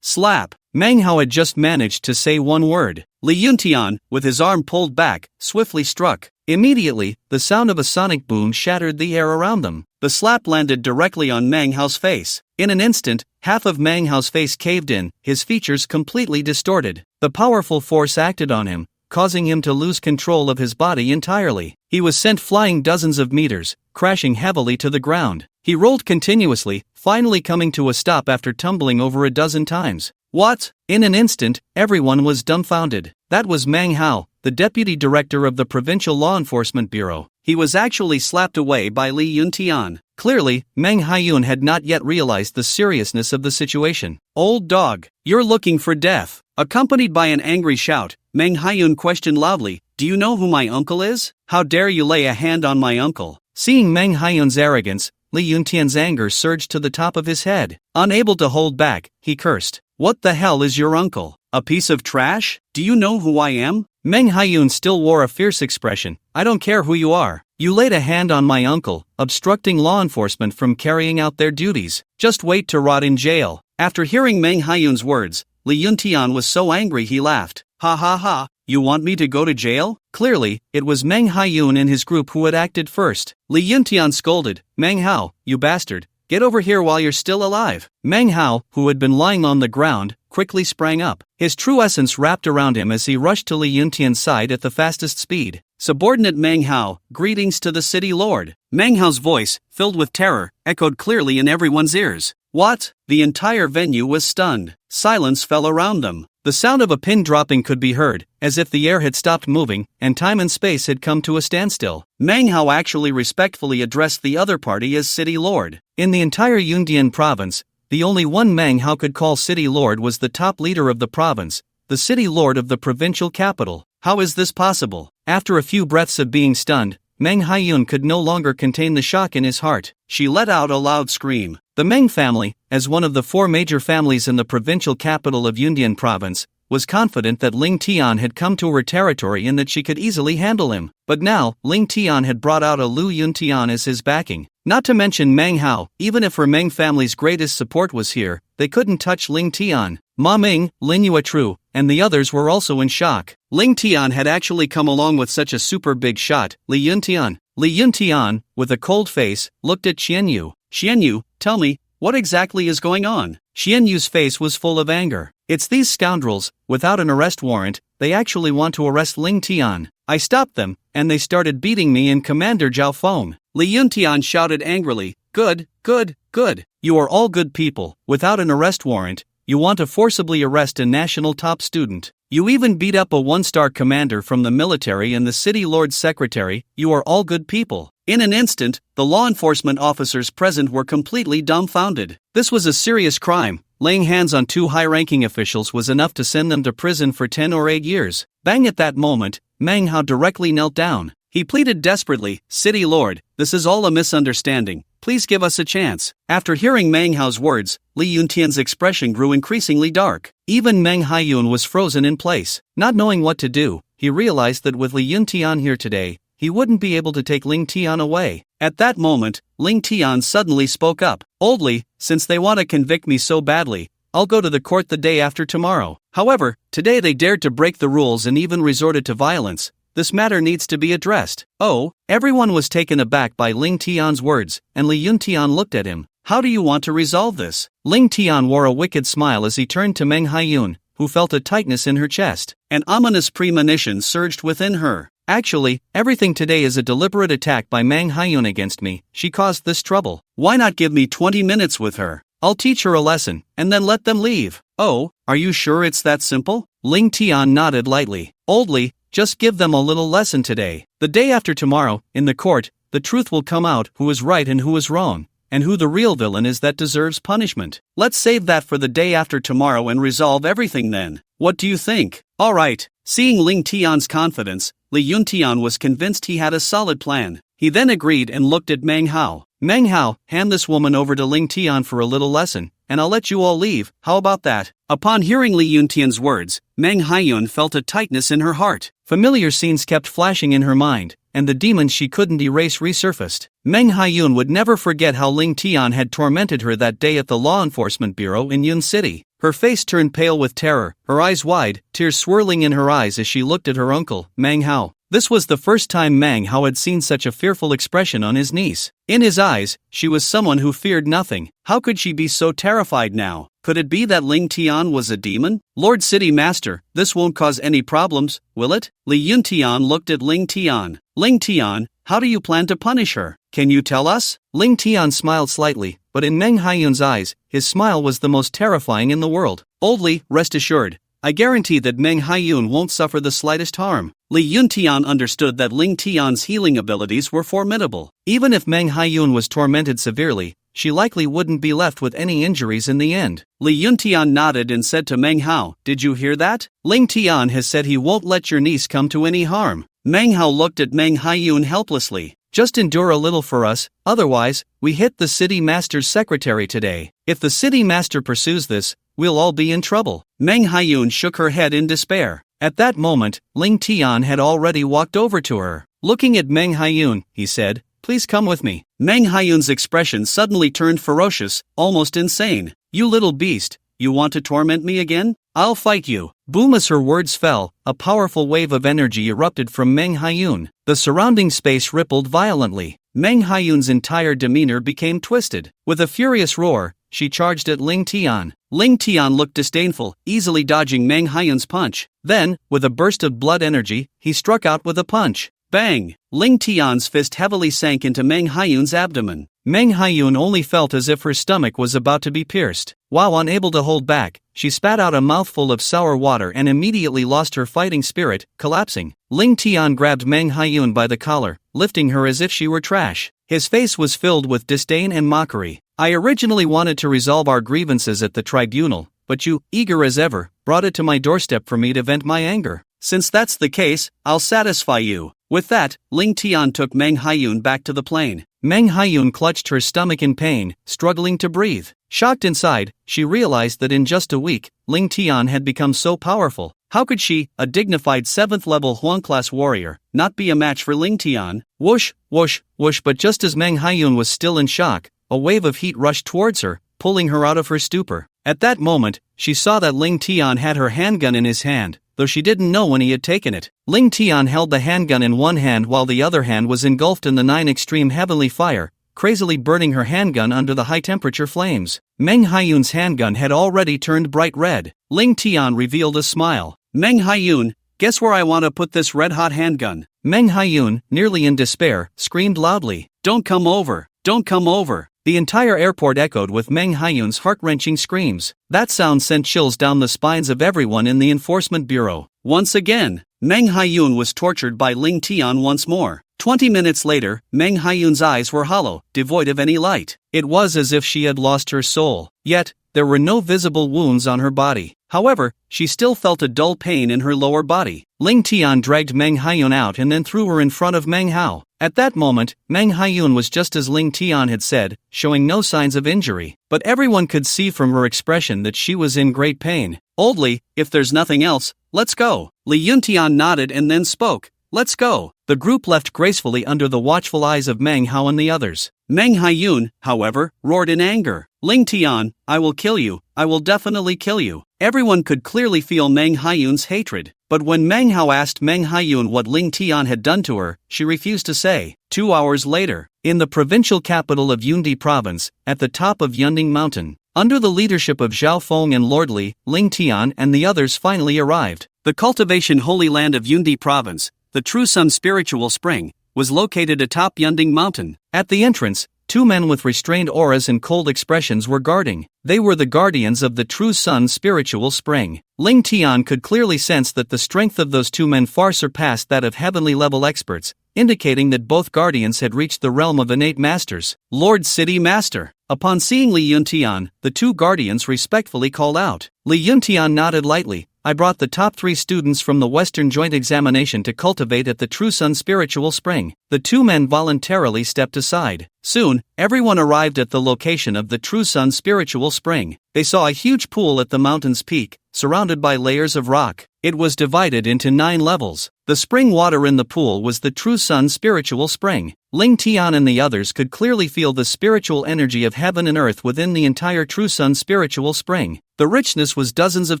Slap. Meng Hao had just managed to say one word. Li Yuntian, with his arm pulled back, swiftly struck. Immediately, the sound of a sonic boom shattered the air around them. The slap landed directly on Meng Hao's face. In an instant, half of Meng Hao's face caved in, his features completely distorted. The powerful force acted on him, causing him to lose control of his body entirely. He was sent flying dozens of meters, crashing heavily to the ground. He rolled continuously, finally coming to a stop after tumbling over a dozen times. What? In an instant, everyone was dumbfounded. That was Meng Hao, the deputy director of the Provincial Law Enforcement Bureau. He was actually slapped away by Li Yuntian. Clearly, Meng Haiyun had not yet realized the seriousness of the situation. "Old dog, you're looking for death." Accompanied by an angry shout, Meng Haiyun questioned loudly, "Do you know who my uncle is? How dare you lay a hand on my uncle?" Seeing Meng Haiyun's arrogance, Li Yuntian's anger surged to the top of his head. Unable to hold back, he cursed. "What the hell is your uncle? A piece of trash? Do you know who I am? Meng Haiyun still wore a fierce expression. I don't care who you are. You laid a hand on my uncle, obstructing law enforcement from carrying out their duties. Just wait to rot in jail. After hearing Meng Haiyun's words, Li Yuntian was so angry he laughed. Ha ha ha, you want me to go to jail? Clearly, it was Meng Haiyun and his group who had acted first. Li Yuntian scolded, Meng Hao, you bastard. Get over here while you're still alive. Meng Hao, who had been lying on the ground, quickly sprang up. His true essence wrapped around him as he rushed to Li Yuntian's side at the fastest speed. Subordinate Meng Hao, greetings to the city lord. Meng Hao's voice, filled with terror, echoed clearly in everyone's ears. What? The entire venue was stunned. Silence fell around them. The sound of a pin dropping could be heard, as if the air had stopped moving, and time and space had come to a standstill. Meng Hao actually respectfully addressed the other party as city lord. In the entire Yundian province, the only one Meng Hao could call city lord was the top leader of the province, the city lord of the provincial capital. How is this possible? After a few breaths of being stunned, Meng Haiyun could no longer contain the shock in his heart. She let out a loud scream. The Meng family, as one of the 4 major families in the provincial capital of Yundian province, was confident that Ling Tian had come to her territory and that she could easily handle him. But now, Ling Tian had brought out a Lu Yuntian as his backing. Not to mention Meng Hao. Even if her Meng family's greatest support was here, they couldn't touch Ling Tian. Ma Ming, Lin Yuetru, and the others were also in shock. Ling Tian had actually come along with such a super big shot. Li Yuntian. Li Yuntian, with a cold face, looked at Xianyu. Xianyu, tell me, what exactly is going on? Xianyu's face was full of anger. It's these scoundrels. Without an arrest warrant, they actually want to arrest Ling Tian. I stopped them, and they started beating me and Commander Zhao Feng. Li Yuntian shouted angrily, Good, good, good. You are all good people. Without an arrest warrant, you want to forcibly arrest a national top student. You even beat up a 1-star commander from the military and the city lord's secretary. You are all good people. In an instant, the law enforcement officers present were completely dumbfounded. This was a serious crime. Laying hands on 2 high-ranking officials was enough to send them to prison for 10 or 8 years. Bang! At that moment, Meng Hao directly knelt down. He pleaded desperately, City Lord, this is all a misunderstanding. Please give us a chance. After hearing Meng Hao's words, Li Yuntian's expression grew increasingly dark. Even Meng Haiyun was frozen in place. Not knowing what to do, he realized that with Li Yuntian here today, he wouldn't be able to take Ling Tian away. At that moment, Ling Tian suddenly spoke up. Oldly, since they want to convict me so badly, I'll go to the court the day after tomorrow. However, today they dared to break the rules and even resorted to violence. This matter needs to be addressed. Oh, everyone was taken aback by Ling Tian's words, and Li Yuntian looked at him. How do you want to resolve this? Ling Tian wore a wicked smile as he turned to Meng Haiyun, who felt a tightness in her chest. An ominous premonition surged within her. Actually, everything today is a deliberate attack by Meng Haiyun against me. She caused this trouble. Why not give me 20 minutes with her? I'll teach her a lesson, and then let them leave. Oh, are you sure it's that simple? Ling Tian nodded lightly. Oldly, just give them a little lesson today. The day after tomorrow, in the court, the truth will come out who is right and who is wrong, and who the real villain is that deserves punishment. Let's save that for the day after tomorrow and resolve everything then. What do you think? All right. Seeing Ling Tian's confidence, Li Yuntian was convinced he had a solid plan. He then agreed and looked at Meng Hao. Meng Hao, hand this woman over to Ling Tian for a little lesson, and I'll let you all leave. How about that? Upon hearing Li Yuntian's words, Meng Haiyun felt a tightness in her heart. Familiar scenes kept flashing in her mind, and the demons she couldn't erase resurfaced. Meng Haiyun would never forget how Ling Tian had tormented her that day at the law enforcement bureau in Yun City. Her face turned pale with terror, her eyes wide, tears swirling in her eyes as she looked at her uncle, Meng Hao. This was the first time Meng Hao had seen such a fearful expression on his niece. In his eyes, she was someone who feared nothing. How could she be so terrified now? Could it be that Ling Tian was a demon? Lord City Master, this won't cause any problems, will it? Li Yuntian looked at Ling Tian. Ling Tian, how do you plan to punish her? Can you tell us? Ling Tian smiled slightly, but in Meng Haiyun's eyes, his smile was the most terrifying in the world. Oldly, rest assured, I guarantee that Meng Haiyun won't suffer the slightest harm. Li Yuntian understood that Ling Tian's healing abilities were formidable. Even if Meng Haiyun was tormented severely, she likely wouldn't be left with any injuries in the end. Li Yuntian nodded and said to Meng Hao, did you hear that? Ling Tian has said he won't let your niece come to any harm. Meng Hao looked at Meng Haiyun helplessly. Just endure a little for us, otherwise, we hit the city master's secretary today. If the city master pursues this, we'll all be in trouble. Meng Haiyun shook her head in despair. At that moment, Ling Tian had already walked over to her. Looking at Meng Haiyun, he said, "Please come with me." Meng Haiyun's expression suddenly turned ferocious, almost insane. "You little beast, you want to torment me again? I'll fight you." Boom! As her words fell, a powerful wave of energy erupted from Meng Haiyun. The surrounding space rippled violently. Meng Haiyun's entire demeanor became twisted. With a furious roar, she charged at Ling Tian. Ling Tian looked disdainful, easily dodging Meng Haiyun's punch. Then, with a burst of blood energy, he struck out with a punch. Bang! Ling Tian's fist heavily sank into Meng Haiyun's abdomen. Meng Haiyun only felt as if her stomach was about to be pierced. While unable to hold back, she spat out a mouthful of sour water and immediately lost her fighting spirit, collapsing. Ling Tian grabbed Meng Haiyun by the collar, lifting her as if she were trash. His face was filled with disdain and mockery. "I originally wanted to resolve our grievances at the tribunal, but you, eager as ever, brought it to my doorstep for me to vent my anger. Since that's the case, I'll satisfy you." With that, Ling Tian took Meng Haiyun back to the plane. Meng Haiyun clutched her stomach in pain, struggling to breathe. Shocked inside, she realized that in just a week, Ling Tian had become so powerful. How could she, a dignified 7th-level Huang-class warrior, not be a match for Ling Tian? Whoosh, whoosh, whoosh! But just as Meng Haiyun was still in shock, a wave of heat rushed towards her, pulling her out of her stupor. At that moment, she saw that Ling Tian had her handgun in his hand, though she didn't know when he had taken it. Ling Tian held the handgun in one hand while the other hand was engulfed in the 9 extreme heavenly fire, crazily burning her handgun under the high-temperature flames. Meng Haiyun's handgun had already turned bright red. Ling Tian revealed a smile. "Meng Haiyun, guess where I want to put this red-hot handgun?" Meng Haiyun, nearly in despair, screamed loudly, "Don't come over! Don't come over!" The entire airport echoed with Meng Haiyun's heart-wrenching screams. That sound sent chills down the spines of everyone in the enforcement bureau. Once again, Meng Haiyun was tortured by Ling Tian once more. 20 minutes later, Meng Haiyun's eyes were hollow, devoid of any light. It was as if she had lost her soul. Yet, there were no visible wounds on her body. However, she still felt a dull pain in her lower body. Ling Tian dragged Meng Haiyun out and then threw her in front of Meng Hao. At that moment, Meng Haiyun was just as Ling Tian had said, showing no signs of injury. But everyone could see from her expression that she was in great pain. "Oldly, if there's nothing else, let's go." Li Yuntian nodded and then spoke. "Let's go." The group left gracefully under the watchful eyes of Meng Hao and the others. Meng Haiyun, however, roared in anger. "Ling Tian, I will kill you, I will definitely kill you." Everyone could clearly feel Meng Haiyun's hatred. But when Meng Hao asked Meng Haiyun what Ling Tian had done to her, she refused to say. 2 hours later, in the provincial capital of Yunde Province, at the top of Yunding Mountain, under the leadership of Zhao Feng and Lord Li, Ling Tian and the others finally arrived. The cultivation holy land of Yunde Province, the True Sun Spiritual Spring, was located atop Yunding Mountain. At the entrance, 2 men with restrained auras and cold expressions were guarding. They were the guardians of the True Sun Spiritual Spring. Ling Tian could clearly sense that the strength of those 2 men far surpassed that of heavenly-level experts, indicating that both guardians had reached the realm of innate masters. "Lord City Master." Upon seeing Li Yuntian, the 2 guardians respectfully called out. Li Yuntian nodded lightly. "I brought the top 3 students from the Western Joint Examination to cultivate at the True Sun Spiritual Spring." The 2 men voluntarily stepped aside. Soon, everyone arrived at the location of the True Sun Spiritual Spring. They saw a huge pool at the mountain's peak, surrounded by layers of rock. It was divided into 9 levels. The spring water in the pool was the True Sun Spiritual Spring. Ling Tian and the others could clearly feel the spiritual energy of heaven and earth within the entire True Sun Spiritual Spring. The richness was dozens of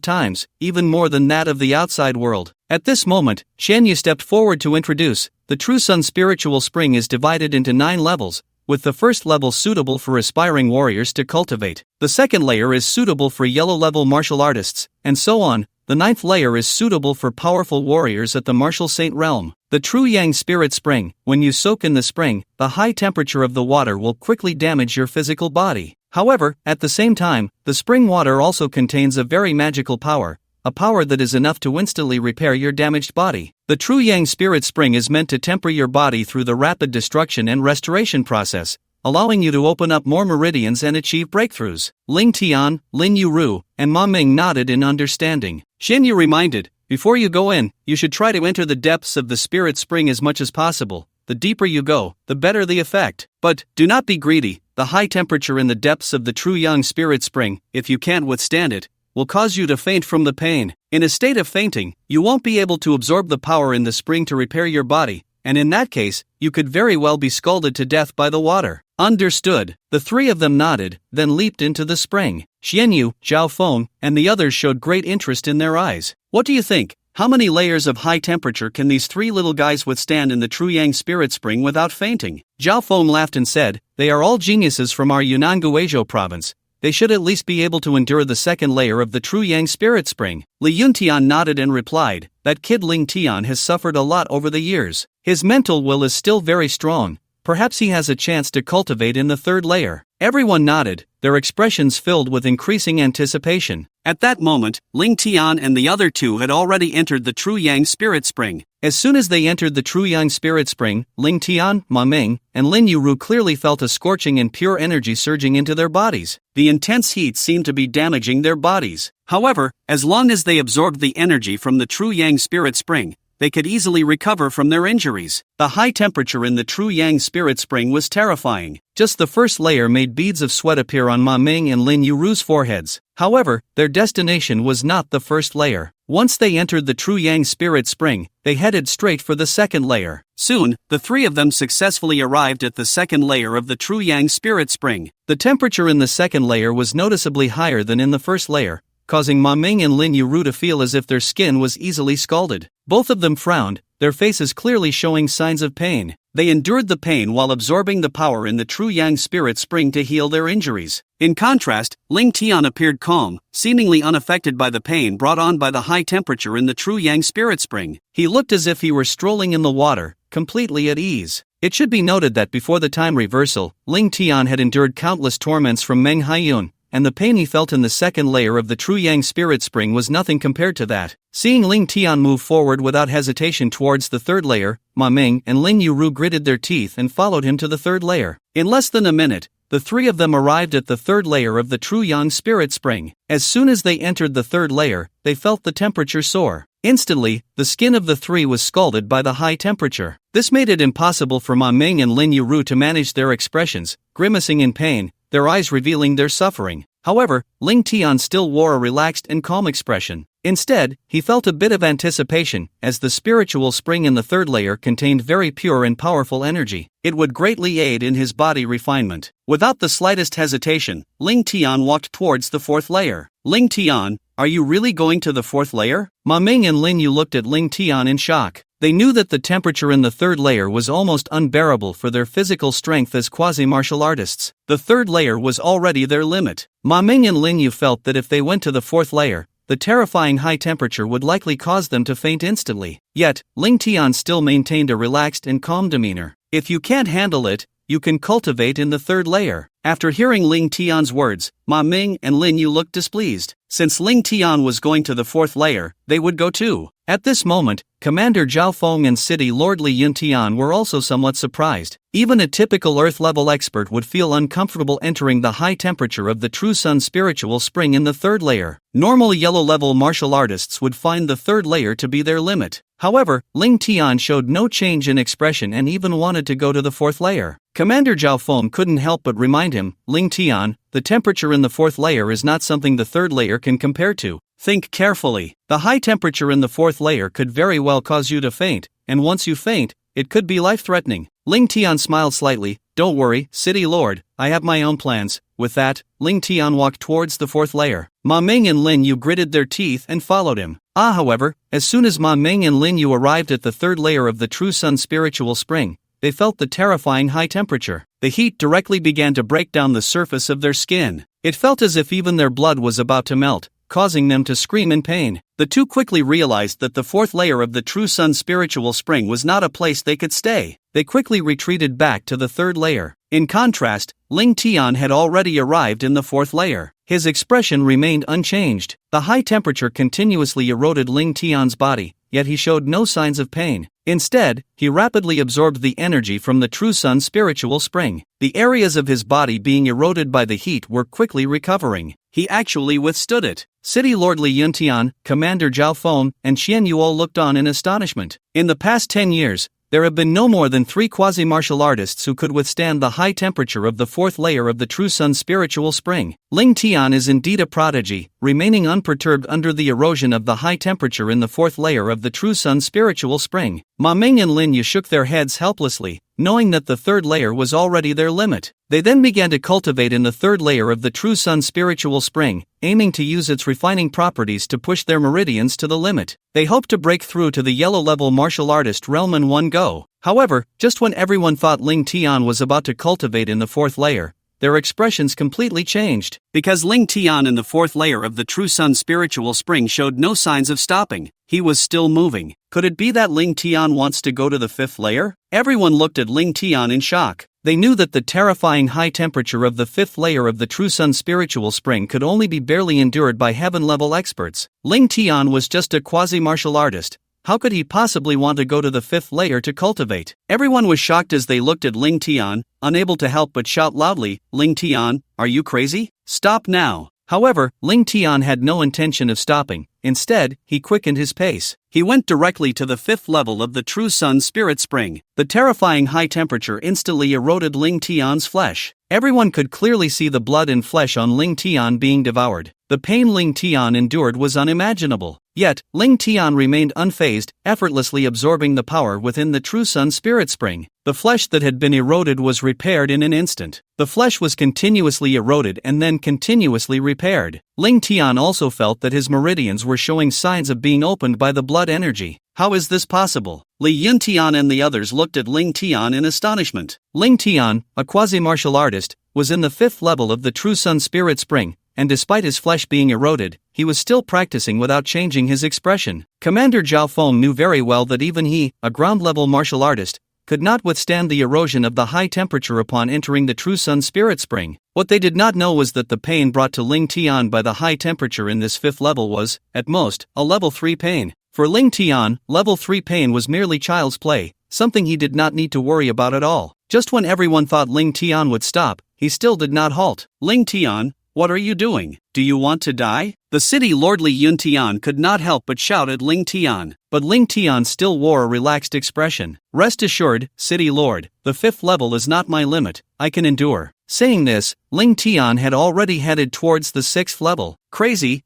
times, even more than that of the outside world. At this moment, Shan Yu stepped forward to introduce. The True Sun Spiritual Spring is divided into 9 levels, with the first level suitable for aspiring warriors to cultivate. The second layer is suitable for yellow-level martial artists, and so on. The 9th layer is suitable for powerful warriors at the martial saint realm. The True Yang Spirit Spring. When you soak in the spring, the high temperature of the water will quickly damage your physical body. However, at the same time, the spring water also contains a very magical power, a power that is enough to instantly repair your damaged body. The True Yang Spirit Spring is meant to temper your body through the rapid destruction and restoration process, allowing you to open up more meridians and achieve breakthroughs. Ling Tian, Lin Ru, and Ma Ming nodded in understanding. Shan Yu reminded, "Before you go in, you should try to enter the depths of the Spirit Spring as much as possible. The deeper you go, the better the effect. But, do not be greedy. The high temperature in the depths of the True Yang Spirit Spring, if you can't withstand it, will cause you to faint from the pain. In a state of fainting, you won't be able to absorb the power in the spring to repair your body, and in that case, you could very well be scalded to death by the water. Understood. The three of them nodded, then leaped into the spring. Xianyu, Zhao Feng, and the others showed great interest in their eyes. What do you think? How many layers of high temperature can these three little guys withstand in the True Yang Spirit Spring without fainting? Zhao Feng laughed and said, they are all geniuses from our Yunnan Guizhou province. They should at least be able to endure the second layer of the True Yang Spirit Spring. Li Yuntian nodded and replied, that kid Ling Tian has suffered a lot over the years. His mental will is still very strong. Perhaps he has a chance to cultivate in the third layer. Everyone nodded, their expressions filled with increasing anticipation. At that moment, Ling Tian and the other two had already entered the True Yang Spirit Spring. As soon as they entered the True Yang Spirit Spring, Ling Tian, Ma Ming, and Lin Ru clearly felt a scorching and pure energy surging into their bodies. The intense heat seemed to be damaging their bodies. However, as long as they absorbed the energy from the True Yang Spirit Spring, they could easily recover from their injuries. The high temperature in the True Yang Spirit Spring was terrifying. Just the first layer made beads of sweat appear on Ma Ming and Lin Ru's foreheads. However, their destination was not the first layer. Once they entered the True Yang Spirit Spring, they headed straight for the second layer. Soon, the three of them successfully arrived at the second layer of the True Yang Spirit Spring. The temperature in the second layer was noticeably higher than in the first layer, causing Ma Ming and Lin Ru to feel as if their skin was easily scalded. Both of them frowned, their faces clearly showing signs of pain. They endured the pain while absorbing the power in the True Yang Spirit Spring to heal their injuries. In contrast, Ling Tian appeared calm, seemingly unaffected by the pain brought on by the high temperature in the True Yang Spirit Spring. He looked as if he were strolling in the water, completely at ease. It should be noted that before the time reversal, Ling Tian had endured countless torments from Meng Haiyun, and the pain he felt in the second layer of the True Yang Spirit Spring was nothing compared to that. Seeing Ling Tian move forward without hesitation towards the third layer, Ma Ming and Lin Ru gritted their teeth and followed him to the third layer. In less than a minute, the three of them arrived at the third layer of the True Yang Spirit Spring. As soon as they entered the third layer, they felt the temperature soar. Instantly, the skin of the three was scalded by the high temperature. This made it impossible for Ma Ming and Lin Ru to manage their expressions, grimacing in pain, their eyes revealing their suffering. However, Ling Tian still wore a relaxed and calm expression. Instead, he felt a bit of anticipation, as the spiritual spring in the third layer contained very pure and powerful energy. It would greatly aid in his body refinement. Without the slightest hesitation, Ling Tian walked towards the fourth layer. Ling Tian, are you really going to the fourth layer? Ma Ming and Lin Yu looked at Ling Tian in shock. They knew that the temperature in the third layer was almost unbearable for their physical strength as quasi-martial artists. The third layer was already their limit. Ma Ming and Lin Yu felt that if they went to the fourth layer, the terrifying high temperature would likely cause them to faint instantly. Yet, Ling Tian still maintained a relaxed and calm demeanor. If you can't handle it, you can cultivate in the third layer. After hearing Ling Tian's words, Ma Ming and Lin Yu looked displeased. Since Ling Tian was going to the fourth layer, they would go too. At this moment, Commander Zhao Feng and City Lord Li Yuntian were also somewhat surprised. Even a typical Earth-level expert would feel uncomfortable entering the high temperature of the True Sun Spiritual Spring in the third layer. Normal yellow-level martial artists would find the third layer to be their limit. However, Ling Tian showed no change in expression and even wanted to go to the fourth layer. Commander Zhao Feng couldn't help but remind him, Ling Tian, the temperature in the fourth layer is not something the third layer can compare to. Think carefully. The high temperature in the fourth layer could very well cause you to faint, and once you faint, it could be life-threatening. Ling Tian smiled slightly. Don't worry, City Lord, I have my own plans. With that, Ling Tian walked towards the fourth layer. Ma Ming and Lin Yu gritted their teeth and followed him. However, as soon as Ma Ming and Lin Yu arrived at the third layer of the True Sun Spiritual Spring, they felt the terrifying high temperature. The heat directly began to break down the surface of their skin. It felt as if even their blood was about to melt, causing them to scream in pain. The two quickly realized that the fourth layer of the True Sun Spiritual Spring was not a place they could stay. They quickly retreated back to the third layer. In contrast, Ling Tian had already arrived in the fourth layer. His expression remained unchanged. The high temperature continuously eroded Ling Tian's body, yet he showed no signs of pain. Instead, he rapidly absorbed the energy from the True Sun Spiritual Spring. The areas of his body being eroded by the heat were quickly recovering. He actually withstood it. City Lord Li Yuntian, Commander Zhao Feng, and Xian Yuo looked on in astonishment. In the past 10 years, There have been no more than 3 quasi-martial artists who could withstand the high temperature of the 4th layer of the True Sun spiritual spring. Ling Tian is indeed a prodigy, remaining unperturbed under the erosion of the high temperature in the 4th layer of the True Sun spiritual spring. Ma Ming and Lin Yu shook their heads helplessly, knowing that the 3rd layer was already their limit. They then began to cultivate in the 3rd layer of the True Sun spiritual spring, aiming to use its refining properties to push their meridians to the limit. They hoped to break through to the yellow-level martial artist realm in one go. However, just when everyone thought Ling Tian was about to cultivate in the 4th layer, their expressions completely changed. Because Ling Tian in the 4th layer of the True Sun spiritual spring showed no signs of stopping, he was still moving. Could it be that Ling Tian wants to go to the 5th layer? Everyone looked at Ling Tian in shock. They knew that the terrifying high temperature of the 5th layer of the True Sun spiritual spring could only be barely endured by heaven-level experts. Ling Tian was just a quasi-martial artist. How could he possibly want to go to the 5th layer to cultivate? Everyone was shocked as they looked at Ling Tian, unable to help but shout loudly, "Ling Tian, are you crazy? Stop now!" However, Ling Tian had no intention of stopping. Instead, he quickened his pace. He went directly to the 5th level of the True Sun Spirit Spring. The terrifying high temperature instantly eroded Ling Tian's flesh. Everyone could clearly see the blood and flesh on Ling Tian being devoured. The pain Ling Tian endured was unimaginable. Yet, Ling Tian remained unfazed, effortlessly absorbing the power within the True Sun Spirit Spring. The flesh that had been eroded was repaired in an instant. The flesh was continuously eroded and then continuously repaired. Ling Tian also felt that his meridians were showing signs of being opened by the blood energy. How is this possible? Li Yuntian and the others looked at Ling Tian in astonishment. Ling Tian, a quasi-martial artist, was in the 5th level of the True Sun Spirit Spring, and despite his flesh being eroded, he was still practicing without changing his expression. Commander Zhao Feng knew very well that even he, a ground-level martial artist, could not withstand the erosion of the high temperature upon entering the True Sun Spirit Spring. What they did not know was that the pain brought to Ling Tian by the high temperature in this 5th level was, at most, a level 3 pain. For Ling Tian, level 3 pain was merely child's play, something he did not need to worry about at all. Just when everyone thought Ling Tian would stop, he still did not halt. "Ling Tian, what are you doing? Do you want to die?" The city lord Li Yuntian could not help but shout at Ling Tian. But Ling Tian still wore a relaxed expression. "Rest assured, city lord, the 5th level is not my limit, I can endure." Saying this, Ling Tian had already headed towards the 6th level. Crazy.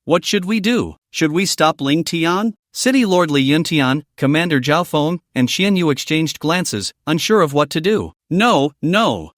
What should we do? Should we stop Ling Tian? City Lord Li Yuntian, Commander Zhao Feng, and Xian Yu exchanged glances, unsure of what to do. No,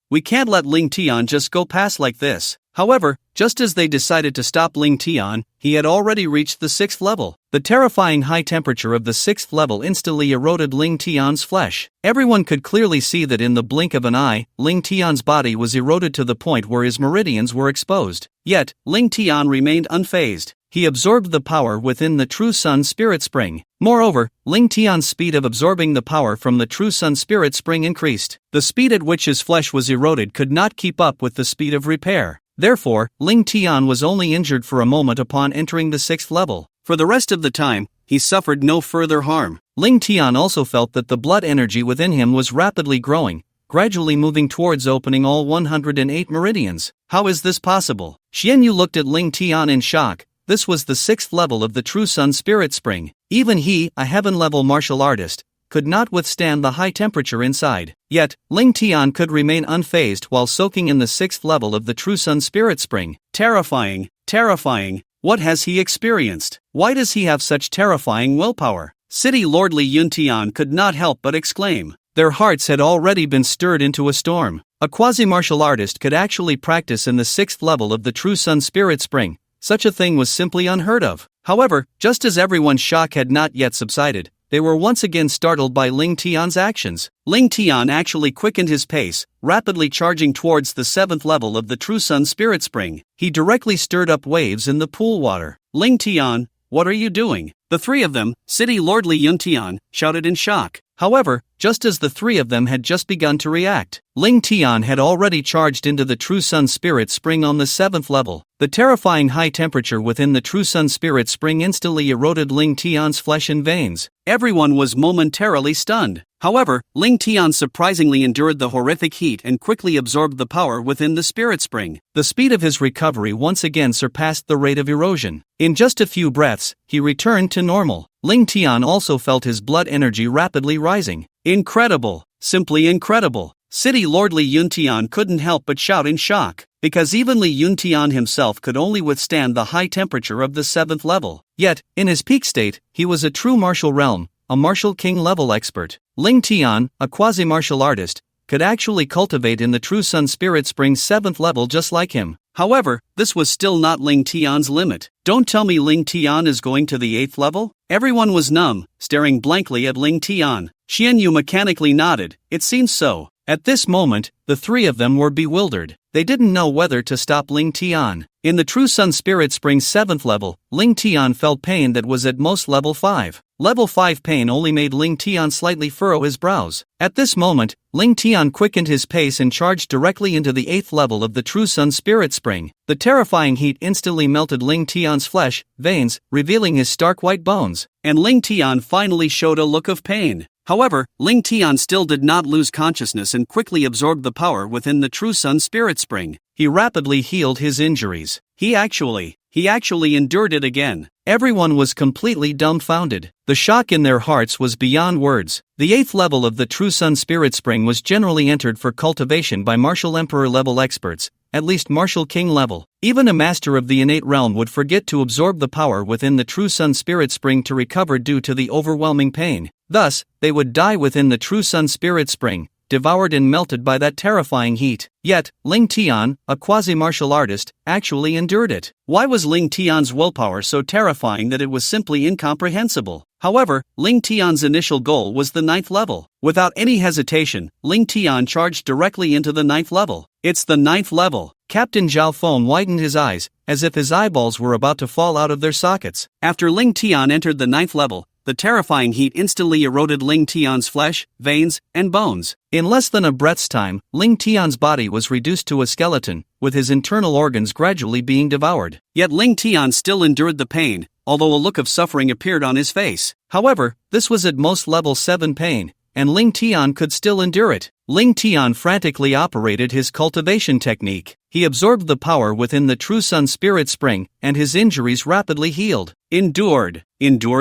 we can't let Ling Tian just go past like this. However, just as they decided to stop Ling Tian, he had already reached the 6th level. The terrifying high temperature of the 6th level instantly eroded Ling Tian's flesh. Everyone could clearly see that in the blink of an eye, Ling Tian's body was eroded to the point where his meridians were exposed. Yet, Ling Tian remained unfazed. He absorbed the power within the True Sun Spirit Spring. Moreover, Ling Tian's speed of absorbing the power from the True Sun Spirit Spring increased. The speed at which his flesh was eroded could not keep up with the speed of repair. Therefore, Ling Tian was only injured for a moment upon entering the 6th level. For the rest of the time, he suffered no further harm. Ling Tian also felt that the blood energy within him was rapidly growing, gradually moving towards opening all 108 meridians. How is this possible? Xian Yu looked at Ling Tian in shock. This was the 6th level of the True Sun Spirit Spring. Even he, a heaven-level martial artist, could not withstand the high temperature inside. Yet, Ling Tian could remain unfazed while soaking in the 6th level of the True Sun Spirit Spring. Terrifying. What has he experienced? Why does he have such terrifying willpower? City Lord Li Yuntian could not help but exclaim. Their hearts had already been stirred into a storm. A quasi-martial artist could actually practice in the 6th level of the True Sun Spirit Spring. Such a thing was simply unheard of. However, just as everyone's shock had not yet subsided, they were once again startled by Ling Tian's actions. Ling Tian actually quickened his pace, rapidly charging towards the 7th level of the True Sun Spirit Spring. He directly stirred up waves in the pool water. "Ling Tian, what are you doing?" The three of them, City Lord Li Yuntian, shouted in shock. However, just as the three of them had just begun to react, Ling Tian had already charged into the True Sun Spirit Spring on the 7th level. The terrifying high temperature within the True Sun Spirit Spring instantly eroded Ling Tian's flesh and veins. Everyone was momentarily stunned. However, Ling Tian surprisingly endured the horrific heat and quickly absorbed the power within the Spirit Spring. The speed of his recovery once again surpassed the rate of erosion. In just a few breaths, he returned to normal. Ling Tian also felt his blood energy rapidly rising. Incredible! Simply incredible! City Lord Li Yuntian couldn't help but shout in shock, because even Li Yuntian himself could only withstand the high temperature of the 7th level. Yet, in his peak state, he was a true martial realm, a martial king level expert. Ling Tian, a quasi-martial artist, could actually cultivate in the true Sun Spirit Spring's 7th level just like him. However, this was still not Ling Tian's limit. Don't tell me Ling Tian is going to the 8th level? Everyone was numb, staring blankly at Ling Tian. Xianyu mechanically nodded. It seems so. At this moment, the three of them were bewildered. They didn't know whether to stop Ling Tian. In the true Sun Spirit Spring's 7th level, Ling Tian felt pain that was at most level 5. Level 5 pain only made Ling Tian slightly furrow his brows. At this moment, Ling Tian quickened his pace and charged directly into the 8th level of the true Sun Spirit Spring. The terrifying heat instantly melted Ling Tian's flesh, veins, revealing his stark white bones. And Ling Tian finally showed a look of pain. However, Ling Tian still did not lose consciousness and quickly absorbed the power within the true Sun Spirit Spring. He rapidly healed his injuries. He actually endured it again. Everyone was completely dumbfounded. The shock in their hearts was beyond words. The 8th level of the true Sun Spirit Spring was generally entered for cultivation by martial emperor level experts, at least martial king level. Even a master of the innate realm would forget to absorb the power within the true Sun Spirit Spring to recover due to the overwhelming pain. Thus, they would die within the true Sun Spirit Spring, devoured and melted by that terrifying heat. Yet, Ling Tian, a quasi-martial artist, actually endured it. Why was Ling Tian's willpower so terrifying that it was simply incomprehensible? However, Ling Tian's initial goal was the 9th level. Without any hesitation, Ling Tian charged directly into the 9th level. It's the 9th level. Captain Zhao Feng widened his eyes, as if his eyeballs were about to fall out of their sockets. After Ling Tian entered the 9th level, the terrifying heat instantly eroded Ling Tian's flesh, veins, and bones. In less than a breath's time, Ling Tian's body was reduced to a skeleton, with his internal organs gradually being devoured. Yet Ling Tian still endured the pain, although a look of suffering appeared on his face. However, this was at most level 7 pain, and Ling Tian could still endure it. Ling Tian frantically operated his cultivation technique. He absorbed the power within the true Sun Spirit Spring, and his injuries rapidly healed. Endured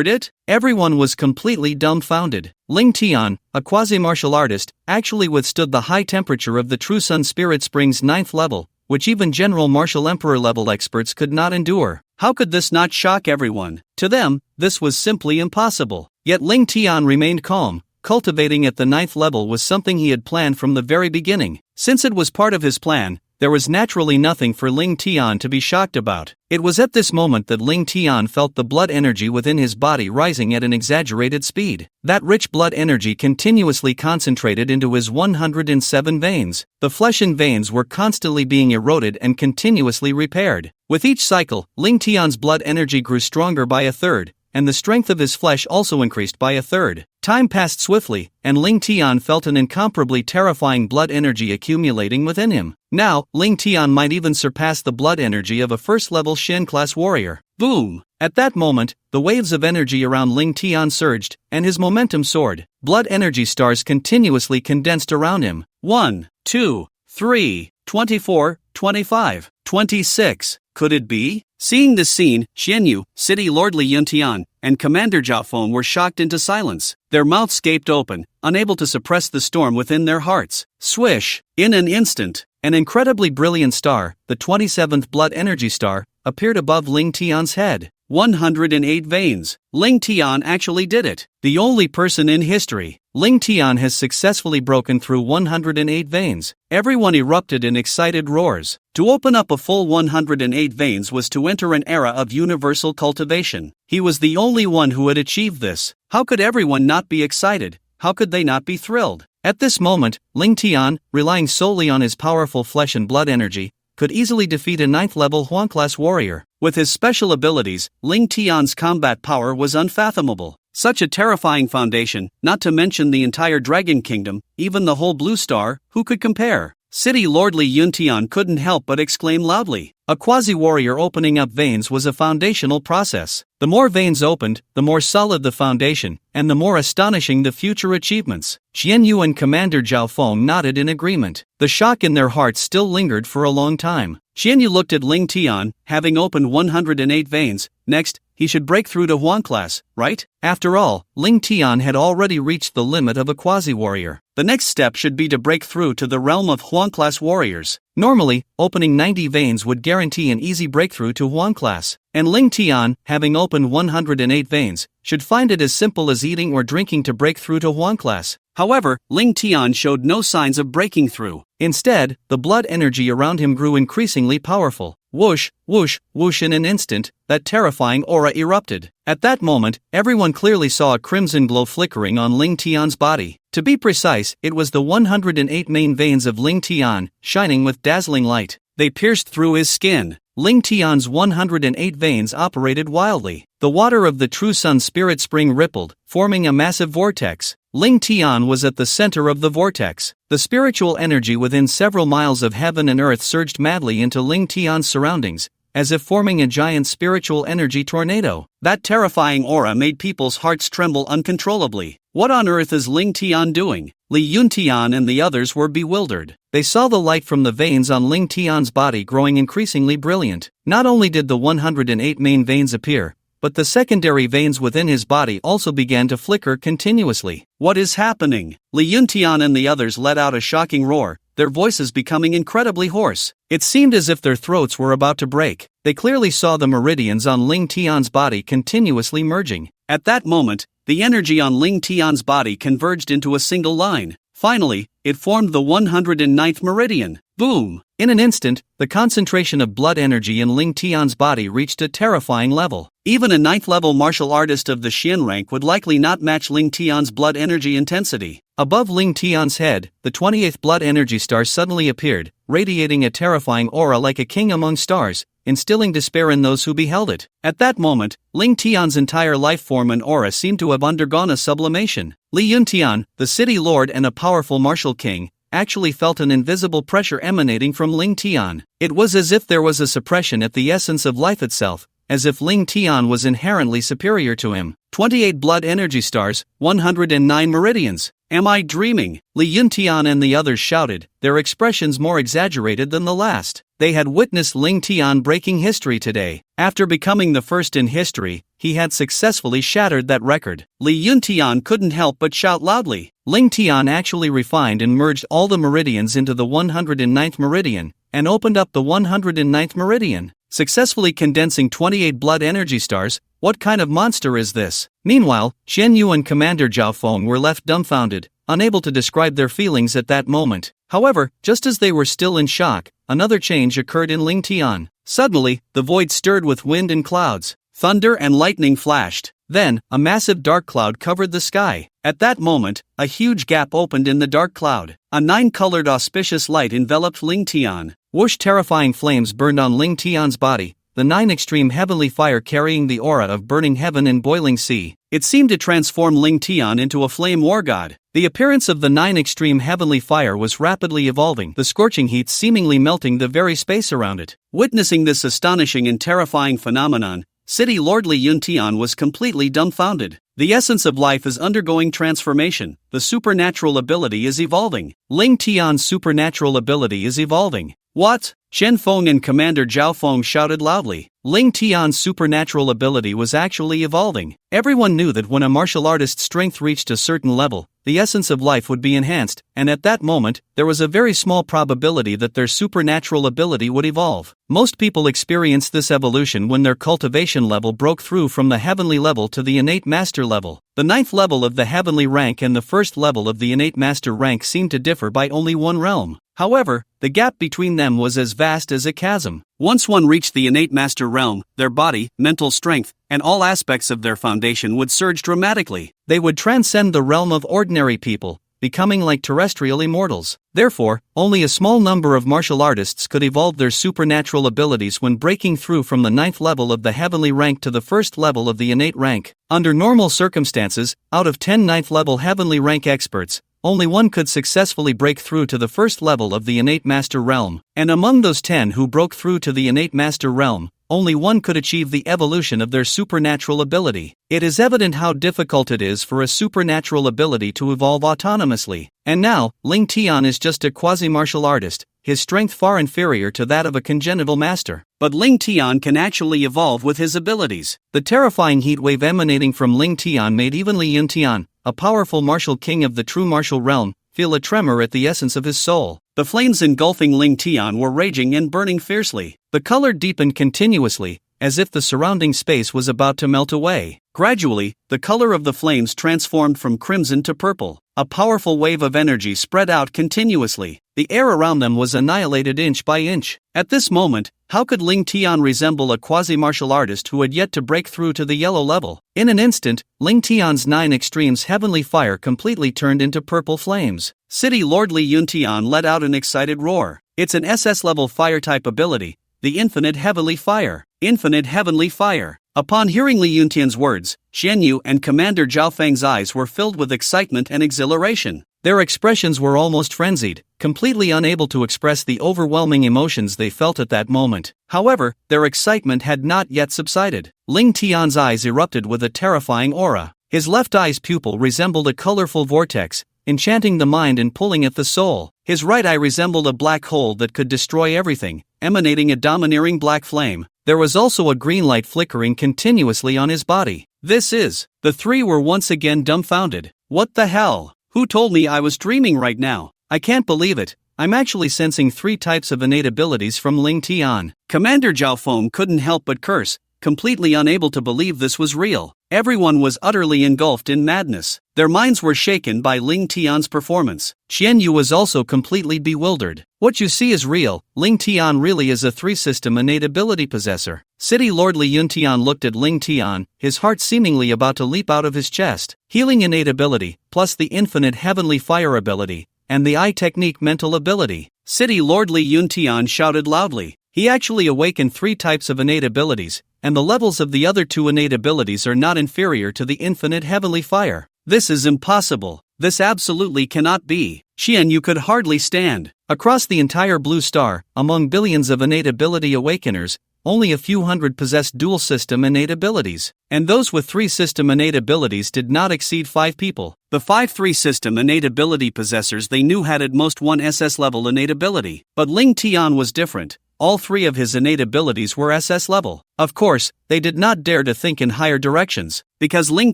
it? Everyone was completely dumbfounded. Ling Tian, a quasi-martial artist, actually withstood the high temperature of the true Sun Spirit Spring's 9th level, which even general martial emperor level experts could not endure. How could this not shock everyone? To them, this was simply impossible. Yet Ling Tian remained calm. Cultivating at the 9th level was something he had planned from the very beginning. Since it was part of his plan, there was naturally nothing for Ling Tian to be shocked about. It was at this moment that Ling Tian felt the blood energy within his body rising at an exaggerated speed. That rich blood energy continuously concentrated into his 107 veins. The flesh and veins were constantly being eroded and continuously repaired. With each cycle, Ling Tian's blood energy grew stronger by a third, and the strength of his flesh also increased by a third. Time passed swiftly, and Ling Tian felt an incomparably terrifying blood energy accumulating within him. Now, Ling Tian might even surpass the blood energy of a first-level Shin-class warrior. Boom! At that moment, the waves of energy around Ling Tian surged, and his momentum soared. Blood energy stars continuously condensed around him. 1, 2, 3, 24, 25, 26. Could it be? Seeing this scene, Xianyu, City Lord Li Yuntian, and Commander Zhao Feng were shocked into silence. Their mouths gaped open, unable to suppress the storm within their hearts. Swish! In an instant, an incredibly brilliant star, the 27th blood energy star, appeared above Ling Tian's head. 108 veins. Ling Tian actually did it. The only person in history. Ling Tian has successfully broken through 108 veins. Everyone erupted in excited roars. To open up a full 108 veins was to enter an era of universal cultivation. He was the only one who had achieved this. How could everyone not be excited? How could they not be thrilled? At this moment, Ling Tian, relying solely on his powerful flesh and blood energy, could easily defeat a 9th-level Huan-class warrior. With his special abilities, Ling Tian's combat power was unfathomable. Such a terrifying foundation, not to mention the entire Dragon Kingdom, even the whole Blue Star, who could compare? City Lord Li Yuntian couldn't help but exclaim loudly. A quasi-warrior opening up veins was a foundational process. The more veins opened, the more solid the foundation, and the more astonishing the future achievements. Xianyu and Commander Zhao Feng nodded in agreement. The shock in their hearts still lingered for a long time. Xianyu looked at Ling Tian, having opened 108 veins. Next, he should break through to Huang class, right? After all, Ling Tian had already reached the limit of a quasi-warrior. The next step should be to break through to the realm of Huang class warriors. Normally, opening 90 veins would guarantee an easy breakthrough to Huang class, and Ling Tian, having opened 108 veins, should find it as simple as eating or drinking to break through to Huang class. However, Ling Tian showed no signs of breaking through. Instead, the blood energy around him grew increasingly powerful. Whoosh, whoosh, whoosh. In an instant, that terrifying aura erupted. At that moment, everyone clearly saw a crimson glow flickering on Ling Tian's body. To be precise, it was the 108 main veins of Ling Tian, shining with dazzling light. They pierced through his skin. Ling Tian's 108 veins operated wildly. The water of the true sun spirit spring rippled, forming a massive vortex. Ling Tian was at the center of the vortex. The spiritual energy within several miles of heaven and earth surged madly into Ling Tian's surroundings, as if forming a giant spiritual energy tornado. That terrifying aura made people's hearts tremble uncontrollably. What on earth is Ling Tian doing? Li Yuntian and the others were bewildered. They saw the light from the veins on Ling Tian's body growing increasingly brilliant. Not only did the 108 main veins appear, but the secondary veins within his body also began to flicker continuously. What is happening? Li Yuntian and the others let out a shocking roar, their voices becoming incredibly hoarse. It seemed as if their throats were about to break. They clearly saw the meridians on Ling Tian's body continuously merging. At that moment, the energy on Ling Tian's body converged into a single line. Finally, it formed the 109th meridian. Boom! In an instant, the concentration of blood energy in Ling Tian's body reached a terrifying level. Even a 9th level martial artist of the Xian rank would likely not match Ling Tian's blood energy intensity. Above Ling Tian's head, the 28th blood energy star suddenly appeared, radiating a terrifying aura like a king among stars, instilling despair in those who beheld it. At that moment, Ling Tian's entire life form and aura seemed to have undergone a sublimation. Li Yuntian, the city lord and a powerful martial king, actually felt an invisible pressure emanating from Ling Tian. It was as if there was a suppression at the essence of life itself, as if Ling Tian was inherently superior to him. 28 blood energy stars, 109 meridians. Am I dreaming? Li Yuntian and the others shouted, their expressions more exaggerated than the last. They had witnessed Ling Tian breaking history today. After becoming the first in history, he had successfully shattered that record. Li Yuntian couldn't help but shout loudly. Ling Tian actually refined and merged all the meridians into the 109th meridian, and opened up the 109th meridian, successfully condensing 28 blood energy stars. What kind of monster is this? Meanwhile, Xian Yu and Commander Zhao Feng were left dumbfounded, unable to describe their feelings at that moment. However, just as they were still in shock, another change occurred in Ling Tian. Suddenly, the void stirred with wind and clouds. Thunder and lightning flashed. Then, a massive dark cloud covered the sky. At that moment, a huge gap opened in the dark cloud. A 9-colored auspicious light enveloped Ling Tian. Whoosh! Terrifying flames burned on Ling Tian's body, the 9 extreme heavenly fire carrying the aura of burning heaven and boiling sea. It seemed to transform Ling Tian into a flame war god. The appearance of the 9 extreme heavenly fire was rapidly evolving, the scorching heat seemingly melting the very space around it. Witnessing this astonishing and terrifying phenomenon, City Lord Li Yuntian was completely dumbfounded. The essence of life is undergoing transformation. The supernatural ability is evolving. Ling Tian's supernatural ability is evolving. What? Shen Feng and Commander Zhao Feng shouted loudly. Ling Tian's supernatural ability was actually evolving. Everyone knew that when a martial artist's strength reached a certain level, the essence of life would be enhanced, and at that moment, there was a very small probability that their supernatural ability would evolve. Most people experienced this evolution when their cultivation level broke through from the heavenly level to the innate master level. The 9th level of the heavenly rank and the 1st level of the innate master rank seemed to differ by only one realm. However, the gap between them was as vast as a chasm. Once one reached the innate master realm, their body, mental strength, and all aspects of their foundation would surge dramatically. They would transcend the realm of ordinary people, becoming like terrestrial immortals. Therefore, only a small number of martial artists could evolve their supernatural abilities when breaking through from the 9th level of the heavenly rank to the 1st level of the innate rank. Under normal circumstances, out of 10 9th level heavenly rank experts, only one could successfully break through to the 1st level of the innate master realm. And among those 10 who broke through to the innate master realm, only one could achieve the evolution of their supernatural ability. It is evident how difficult it is for a supernatural ability to evolve autonomously. And now, Ling Tian is just a quasi-martial artist, his strength far inferior to that of a congenital master. But Ling Tian can actually evolve with his abilities. The terrifying heat wave emanating from Ling Tian made even Li Yuntian, a powerful martial king of the true martial realm, feel a tremor at the essence of his soul. The flames engulfing Ling Tian were raging and burning fiercely. The color deepened continuously, as if the surrounding space was about to melt away. Gradually, the color of the flames transformed from crimson to purple. A powerful wave of energy spread out continuously. The air around them was annihilated inch by inch. At this moment, how could Ling Tian resemble a quasi-martial artist who had yet to break through to the yellow level? In an instant, Ling Tian's 9 extremes heavenly fire completely turned into purple flames. City Lord Li Yuntian let out an excited roar. It's an SS-level fire-type ability, the Infinite Heavenly Fire. Infinite Heavenly Fire. Upon hearing Li Yuntian's words, Xian Yu and Commander Zhao Feng's eyes were filled with excitement and exhilaration. Their expressions were almost frenzied, completely unable to express the overwhelming emotions they felt at that moment. However, their excitement had not yet subsided. Ling Tian's eyes erupted with a terrifying aura. His left eye's pupil resembled a colorful vortex, enchanting the mind and pulling at the soul. His right eye resembled a black hole that could destroy everything, emanating a domineering black flame. There was also a green light flickering continuously on his body. The three were once again dumbfounded. What the hell? Who told me I was dreaming right now? I can't believe it. I'm actually sensing 3 types of innate abilities from Ling Tian. Commander Zhao Feng couldn't help but curse, completely unable to believe this was real. Everyone was utterly engulfed in madness. Their minds were shaken by Ling Tian's performance. Qian Yu was also completely bewildered. What you see is real. Ling Tian really is a 3-system innate ability possessor. City Lord Li Yuntian looked at Ling Tian, his heart seemingly about to leap out of his chest. Healing innate ability, plus the infinite heavenly fire ability, and the eye technique mental ability. City Lord Li Yuntian shouted loudly. He actually awakened 3 types of innate abilities, and the levels of the other 2 innate abilities are not inferior to the infinite heavenly fire. This is impossible. This absolutely cannot be. Xian Yu could hardly stand. Across the entire blue star, among billions of innate ability awakeners, only a few hundred possessed dual-system innate abilities, and those with 3-system innate abilities did not exceed 5 people. The 5 3-system innate ability possessors they knew had at most 1 SS-level innate ability, but Ling Tian was different. All 3 of his innate abilities were SS level. Of course, they did not dare to think in higher directions, because Ling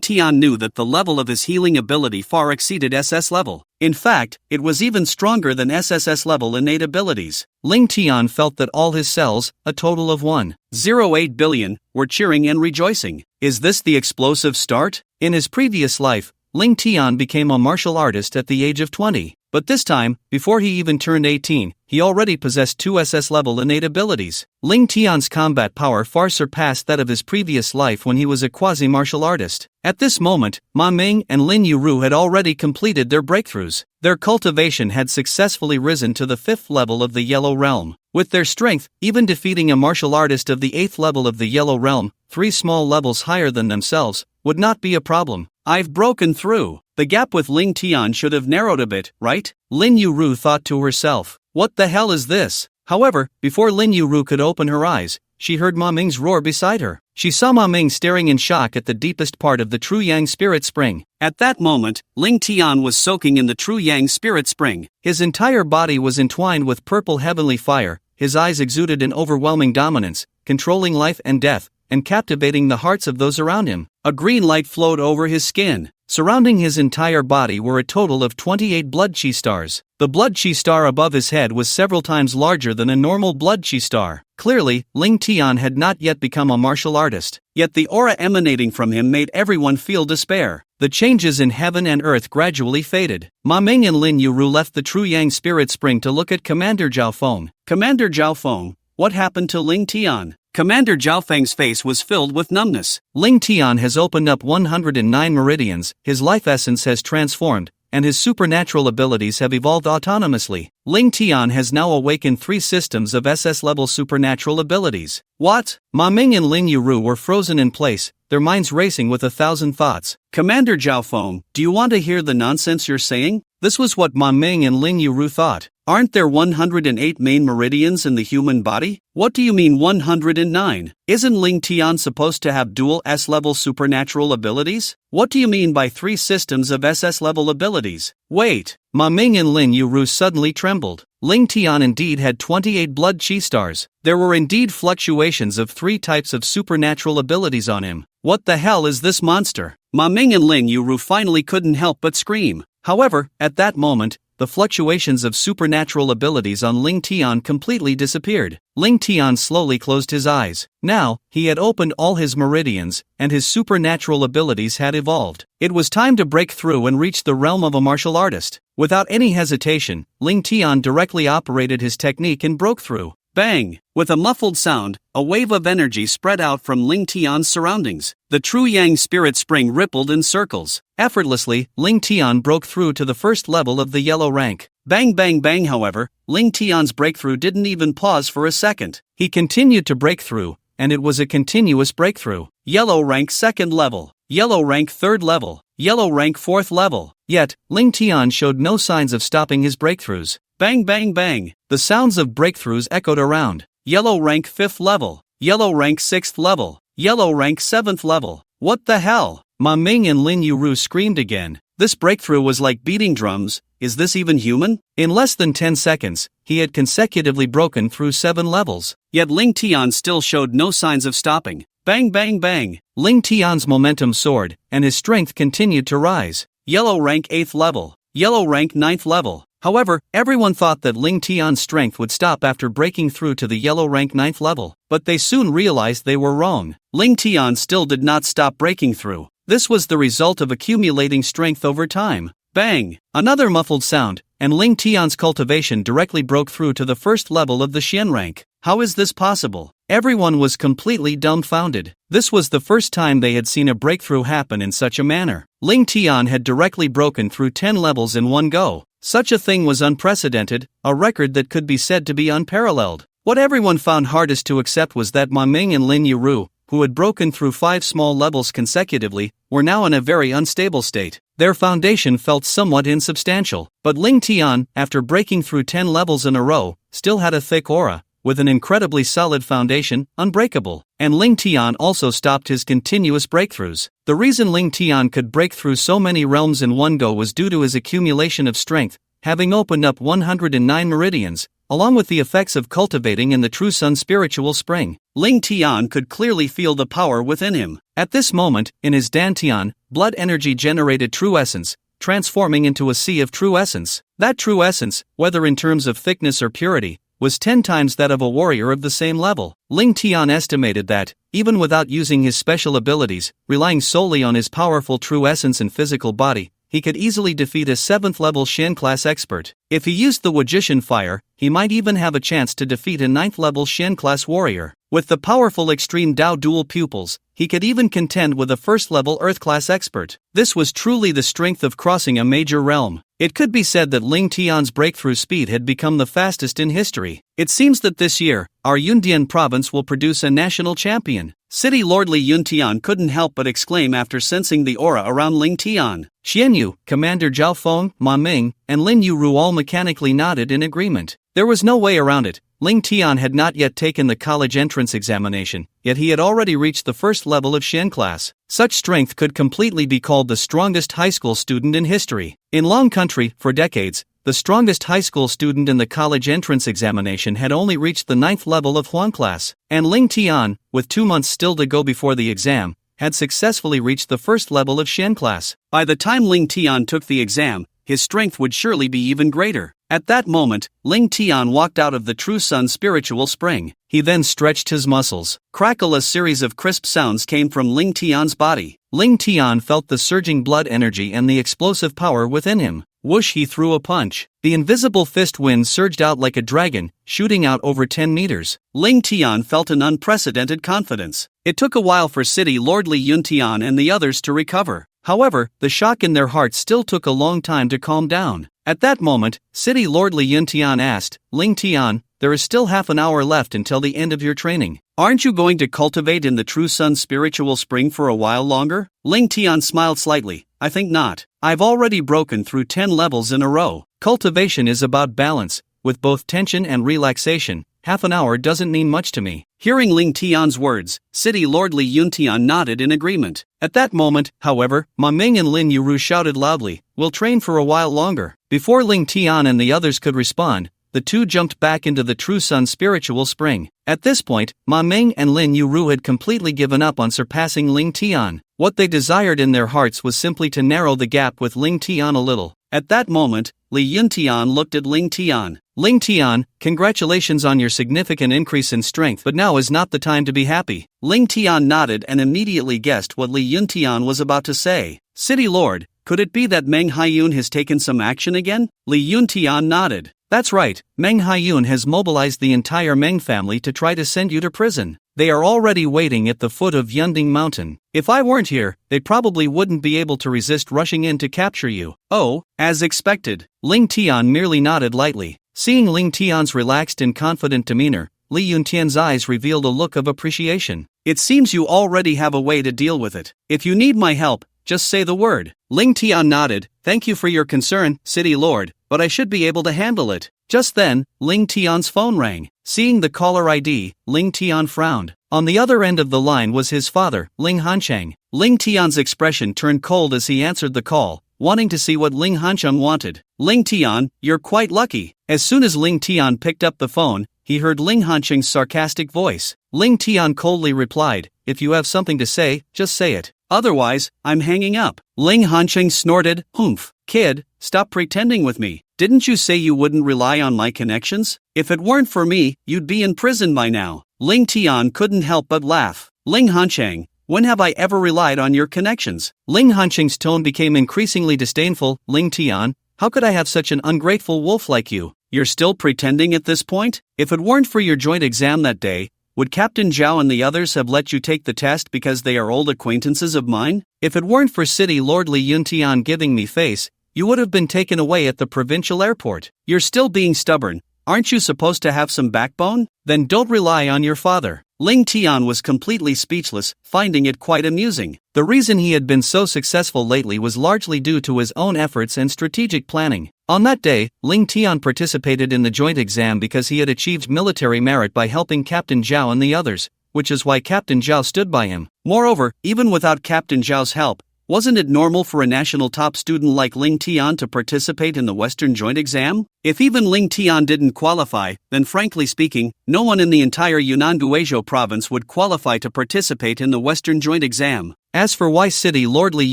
Tian knew that the level of his healing ability far exceeded SS level. In fact, it was even stronger than SSS level innate abilities. Ling Tian felt that all his cells, a total of 1.08 billion, were cheering and rejoicing. Is this the explosive start? In his previous life, Ling Tian became a martial artist at the age of 20. But this time, before he even turned 18, he already possessed 2 SS-level innate abilities. Ling Tian's combat power far surpassed that of his previous life when he was a quasi-martial artist. At this moment, Ma Ming and Lin Yu had already completed their breakthroughs. Their cultivation had successfully risen to the 5th level of the Yellow Realm. With their strength, even defeating a martial artist of the 8th level of the Yellow Realm, 3 small levels higher than themselves, would not be a problem. I've broken through. The gap with Ling Tian should have narrowed a bit, right? Lin Yu thought to herself. What the hell is this? However, before Lin Yu could open her eyes, she heard Ma Ming's roar beside her. She saw Ma Ming staring in shock at the deepest part of the True Yang Spirit Spring. At that moment, Ling Tian was soaking in the True Yang Spirit Spring. His entire body was entwined with purple heavenly fire, his eyes exuded an overwhelming dominance, controlling life and death, and captivating the hearts of those around him. A green light flowed over his skin. Surrounding his entire body were a total of 28 blood chi stars. The blood chi star above his head was several times larger than a normal blood chi star. Clearly, Ling Tian had not yet become a martial artist. Yet the aura emanating from him made everyone feel despair. The changes in heaven and earth gradually faded. Ma Ming and Lin Yu left the True Yang Spirit Spring to look at Commander Zhao Feng. Commander Zhao Feng, what happened to Ling Tian? Commander Zhao Feng's face was filled with numbness. Ling Tian has opened up 109 meridians, his life essence has transformed, and his supernatural abilities have evolved autonomously. Ling Tian has now awakened 3 systems of SS-level supernatural abilities. What? Ma Ming and Lin Yu were frozen in place, their minds racing with 1,000 thoughts. Commander Zhao Feng, do you want to hear the nonsense you're saying? This was what Ma Ming and Lin Yu thought. Aren't there 108 main meridians in the human body? What do you mean 109? Isn't Ling Tian supposed to have dual S-level supernatural abilities? What do you mean by 3 systems of SS-level abilities? Wait. Ma Ming and Lin Ru suddenly trembled. Ling Tian indeed had 28 blood chi stars. There were indeed fluctuations of 3 types of supernatural abilities on him. What the hell is this monster? Ma Ming and Lin Ru finally couldn't help but scream. However, at that moment, the fluctuations of supernatural abilities on Ling Tian completely disappeared. Ling Tian slowly closed his eyes. Now, he had opened all his meridians, and his supernatural abilities had evolved. It was time to break through and reach the realm of a martial artist. Without any hesitation, Ling Tian directly operated his technique and broke through. Bang! With a muffled sound, a wave of energy spread out from Ling Tian's surroundings. The true Yang spirit spring rippled in circles. Effortlessly, Ling Tian broke through to the first level of the yellow rank. Bang bang bang. However, Ling Tian's breakthrough didn't even pause for a second. He continued to break through, and it was a continuous breakthrough. Yellow rank 2nd level. Yellow rank 3rd level. Yellow rank 4th level. Yet, Ling Tian showed no signs of stopping his breakthroughs. Bang bang bang. The sounds of breakthroughs echoed around. Yellow rank 5th level. Yellow rank 6th level. Yellow rank 7th level. What the hell? Ma Ming and Lin Ru screamed again. This breakthrough was like beating drums. Is this even human? In less than 10 seconds, he had consecutively broken through 7 levels. Yet Ling Tian still showed no signs of stopping. Bang bang bang. Ling Tian's momentum soared, and his strength continued to rise. Yellow rank 8th level. Yellow rank 9th level. However, everyone thought that Ling Tian's strength would stop after breaking through to the yellow rank 9th level, but they soon realized they were wrong. Ling Tian still did not stop breaking through. This was the result of accumulating strength over time. Bang! Another muffled sound, and Ling Tian's cultivation directly broke through to the 1st level of the Xian rank. How is this possible? Everyone was completely dumbfounded. This was the first time they had seen a breakthrough happen in such a manner. Ling Tian had directly broken through 10 levels in one go. Such a thing was unprecedented, a record that could be said to be unparalleled. What everyone found hardest to accept was that Ma Ming and Lin Ru, who had broken through 5 small levels consecutively, were now in a very unstable state. Their foundation felt somewhat insubstantial, but Ling Tian, after breaking through 10 levels in a row, still had a thick aura, with an incredibly solid foundation, unbreakable. And Ling Tian also stopped his continuous breakthroughs. The reason Ling Tian could break through so many realms in one go was due to his accumulation of strength, having opened up 109 meridians, along with the effects of cultivating in the True Sun spiritual spring. Ling Tian could clearly feel the power within him. At this moment, in his Dantian, blood energy generated true essence, transforming into a sea of true essence. That true essence, whether in terms of thickness or purity, was 10 times that of a warrior of the same level. Ling Tian estimated that, even without using his special abilities, relying solely on his powerful true essence and physical body, he could easily defeat a 7th level Xian class expert. If he used the Wujishan fire, he might even have a chance to defeat a 9th level Xian class warrior. With the powerful extreme Dao dual pupils, he could even contend with a 1st level Earth class expert. This was truly the strength of crossing a major realm. It could be said that Ling Tian's breakthrough speed had become the fastest in history. It seems that this year, our Yundian province will produce a national champion. City Lord Li Yuntian couldn't help but exclaim after sensing the aura around Ling Tian. Xianyu, Commander Zhao Feng, Ma Ming, and Lin Ru all mechanically nodded in agreement. There was no way around it. Ling Tian had not yet taken the college entrance examination, yet he had already reached the 1st level of Xian class. Such strength could completely be called the strongest high school student in history. In Long Country, for decades, the strongest high school student in the college entrance examination had only reached the 9th level of Huan class, and Ling Tian, with 2 months still to go before the exam, had successfully reached the 1st level of Xian class. By the time Ling Tian took the exam, his strength would surely be even greater. At that moment, Ling Tian walked out of the True Sun spiritual spring. He then stretched his muscles. Crackle! A series of crisp sounds came from Ling Tian's body. Ling Tian felt the surging blood energy and the explosive power within him. Whoosh! He threw a punch. The invisible fist wind surged out like a dragon, shooting out over 10 meters. Ling Tian felt an unprecedented confidence. It took a while for City Lord Li Yuntian and the others to recover. However, the shock in their hearts still took a long time to calm down. At that moment, City Lord Li Yuntian asked, Ling Tian, there is still half an hour left until the end of your training. Aren't you going to cultivate in the True Sun spiritual spring for a while longer? Ling Tian smiled slightly. I think not. I've already broken through 10 levels in a row. Cultivation is about balance, with both tension and relaxation, half an hour doesn't mean much to me. Hearing Ling Tian's words, City Lord Li Yuntian nodded in agreement. At that moment, however, Ma Ming and Lin Yuru shouted loudly, "We'll train for a while longer." Before Ling Tian and the others could respond, the two jumped back into the True Sun spiritual spring. At this point, Ma Ming and Lin Yuru had completely given up on surpassing Ling Tian. What they desired in their hearts was simply to narrow the gap with Ling Tian a little. At that moment, Li Yuntian looked at Ling Tian. "Ling Tian, congratulations on your significant increase in strength, but now is not the time to be happy." Ling Tian nodded and immediately guessed what Li Yuntian was about to say. "City Lord, could it be that Meng Haiyun has taken some action again?" Li Yuntian nodded. "That's right, Meng Haiyun has mobilized the entire Meng family to try to send you to prison. They are already waiting at the foot of Yunding Mountain. If I weren't here, they probably wouldn't be able to resist rushing in to capture you." "Oh, as expected." Ling Tian merely nodded lightly. Seeing Ling Tian's relaxed and confident demeanor, Li Yuntian's eyes revealed a look of appreciation. "It seems you already have a way to deal with it. If you need my help, just say the word." Ling Tian nodded. "Thank you for your concern, City Lord, but I should be able to handle it." Just then, Ling Tian's phone rang. Seeing the caller ID, Ling Tian frowned. On the other end of the line was his father, Ling Hancheng. Ling Tian's expression turned cold as he answered the call, wanting to see what Ling Hancheng wanted. "Ling Tian, you're quite lucky." As soon as Ling Tian picked up the phone, he heard Ling Hancheng's sarcastic voice. Ling Tian coldly replied, "If you have something to say, just say it. Otherwise, I'm hanging up." Ling Hancheng snorted, "Humph. Kid, stop pretending with me. Didn't you say you wouldn't rely on my connections? If it weren't for me, you'd be in prison by now." Ling Tian couldn't help but laugh. "Ling Hancheng, when have I ever relied on your connections?" Ling Hancheng's tone became increasingly disdainful. "Ling Tian, how could I have such an ungrateful wolf like you? You're still pretending at this point? If it weren't for your joint exam that day, would Captain Zhao and the others have let you take the test because they are old acquaintances of mine? If it weren't for City Lord Li Yuntian giving me face, you would have been taken away at the provincial airport. You're still being stubborn. Aren't you supposed to have some backbone? Then don't rely on your father." Ling Tian was completely speechless, finding it quite amusing. The reason he had been so successful lately was largely due to his own efforts and strategic planning. On that day, Ling Tian participated in the joint exam because he had achieved military merit by helping Captain Zhao and the others, which is why Captain Zhao stood by him. Moreover, even without Captain Zhao's help, wasn't it normal for a national top student like Ling Tian to participate in the Western joint exam? If even Ling Tian didn't qualify, then frankly speaking, no one in the entire Yunnan Guizhou province would qualify to participate in the Western joint exam. As for why City Lord Li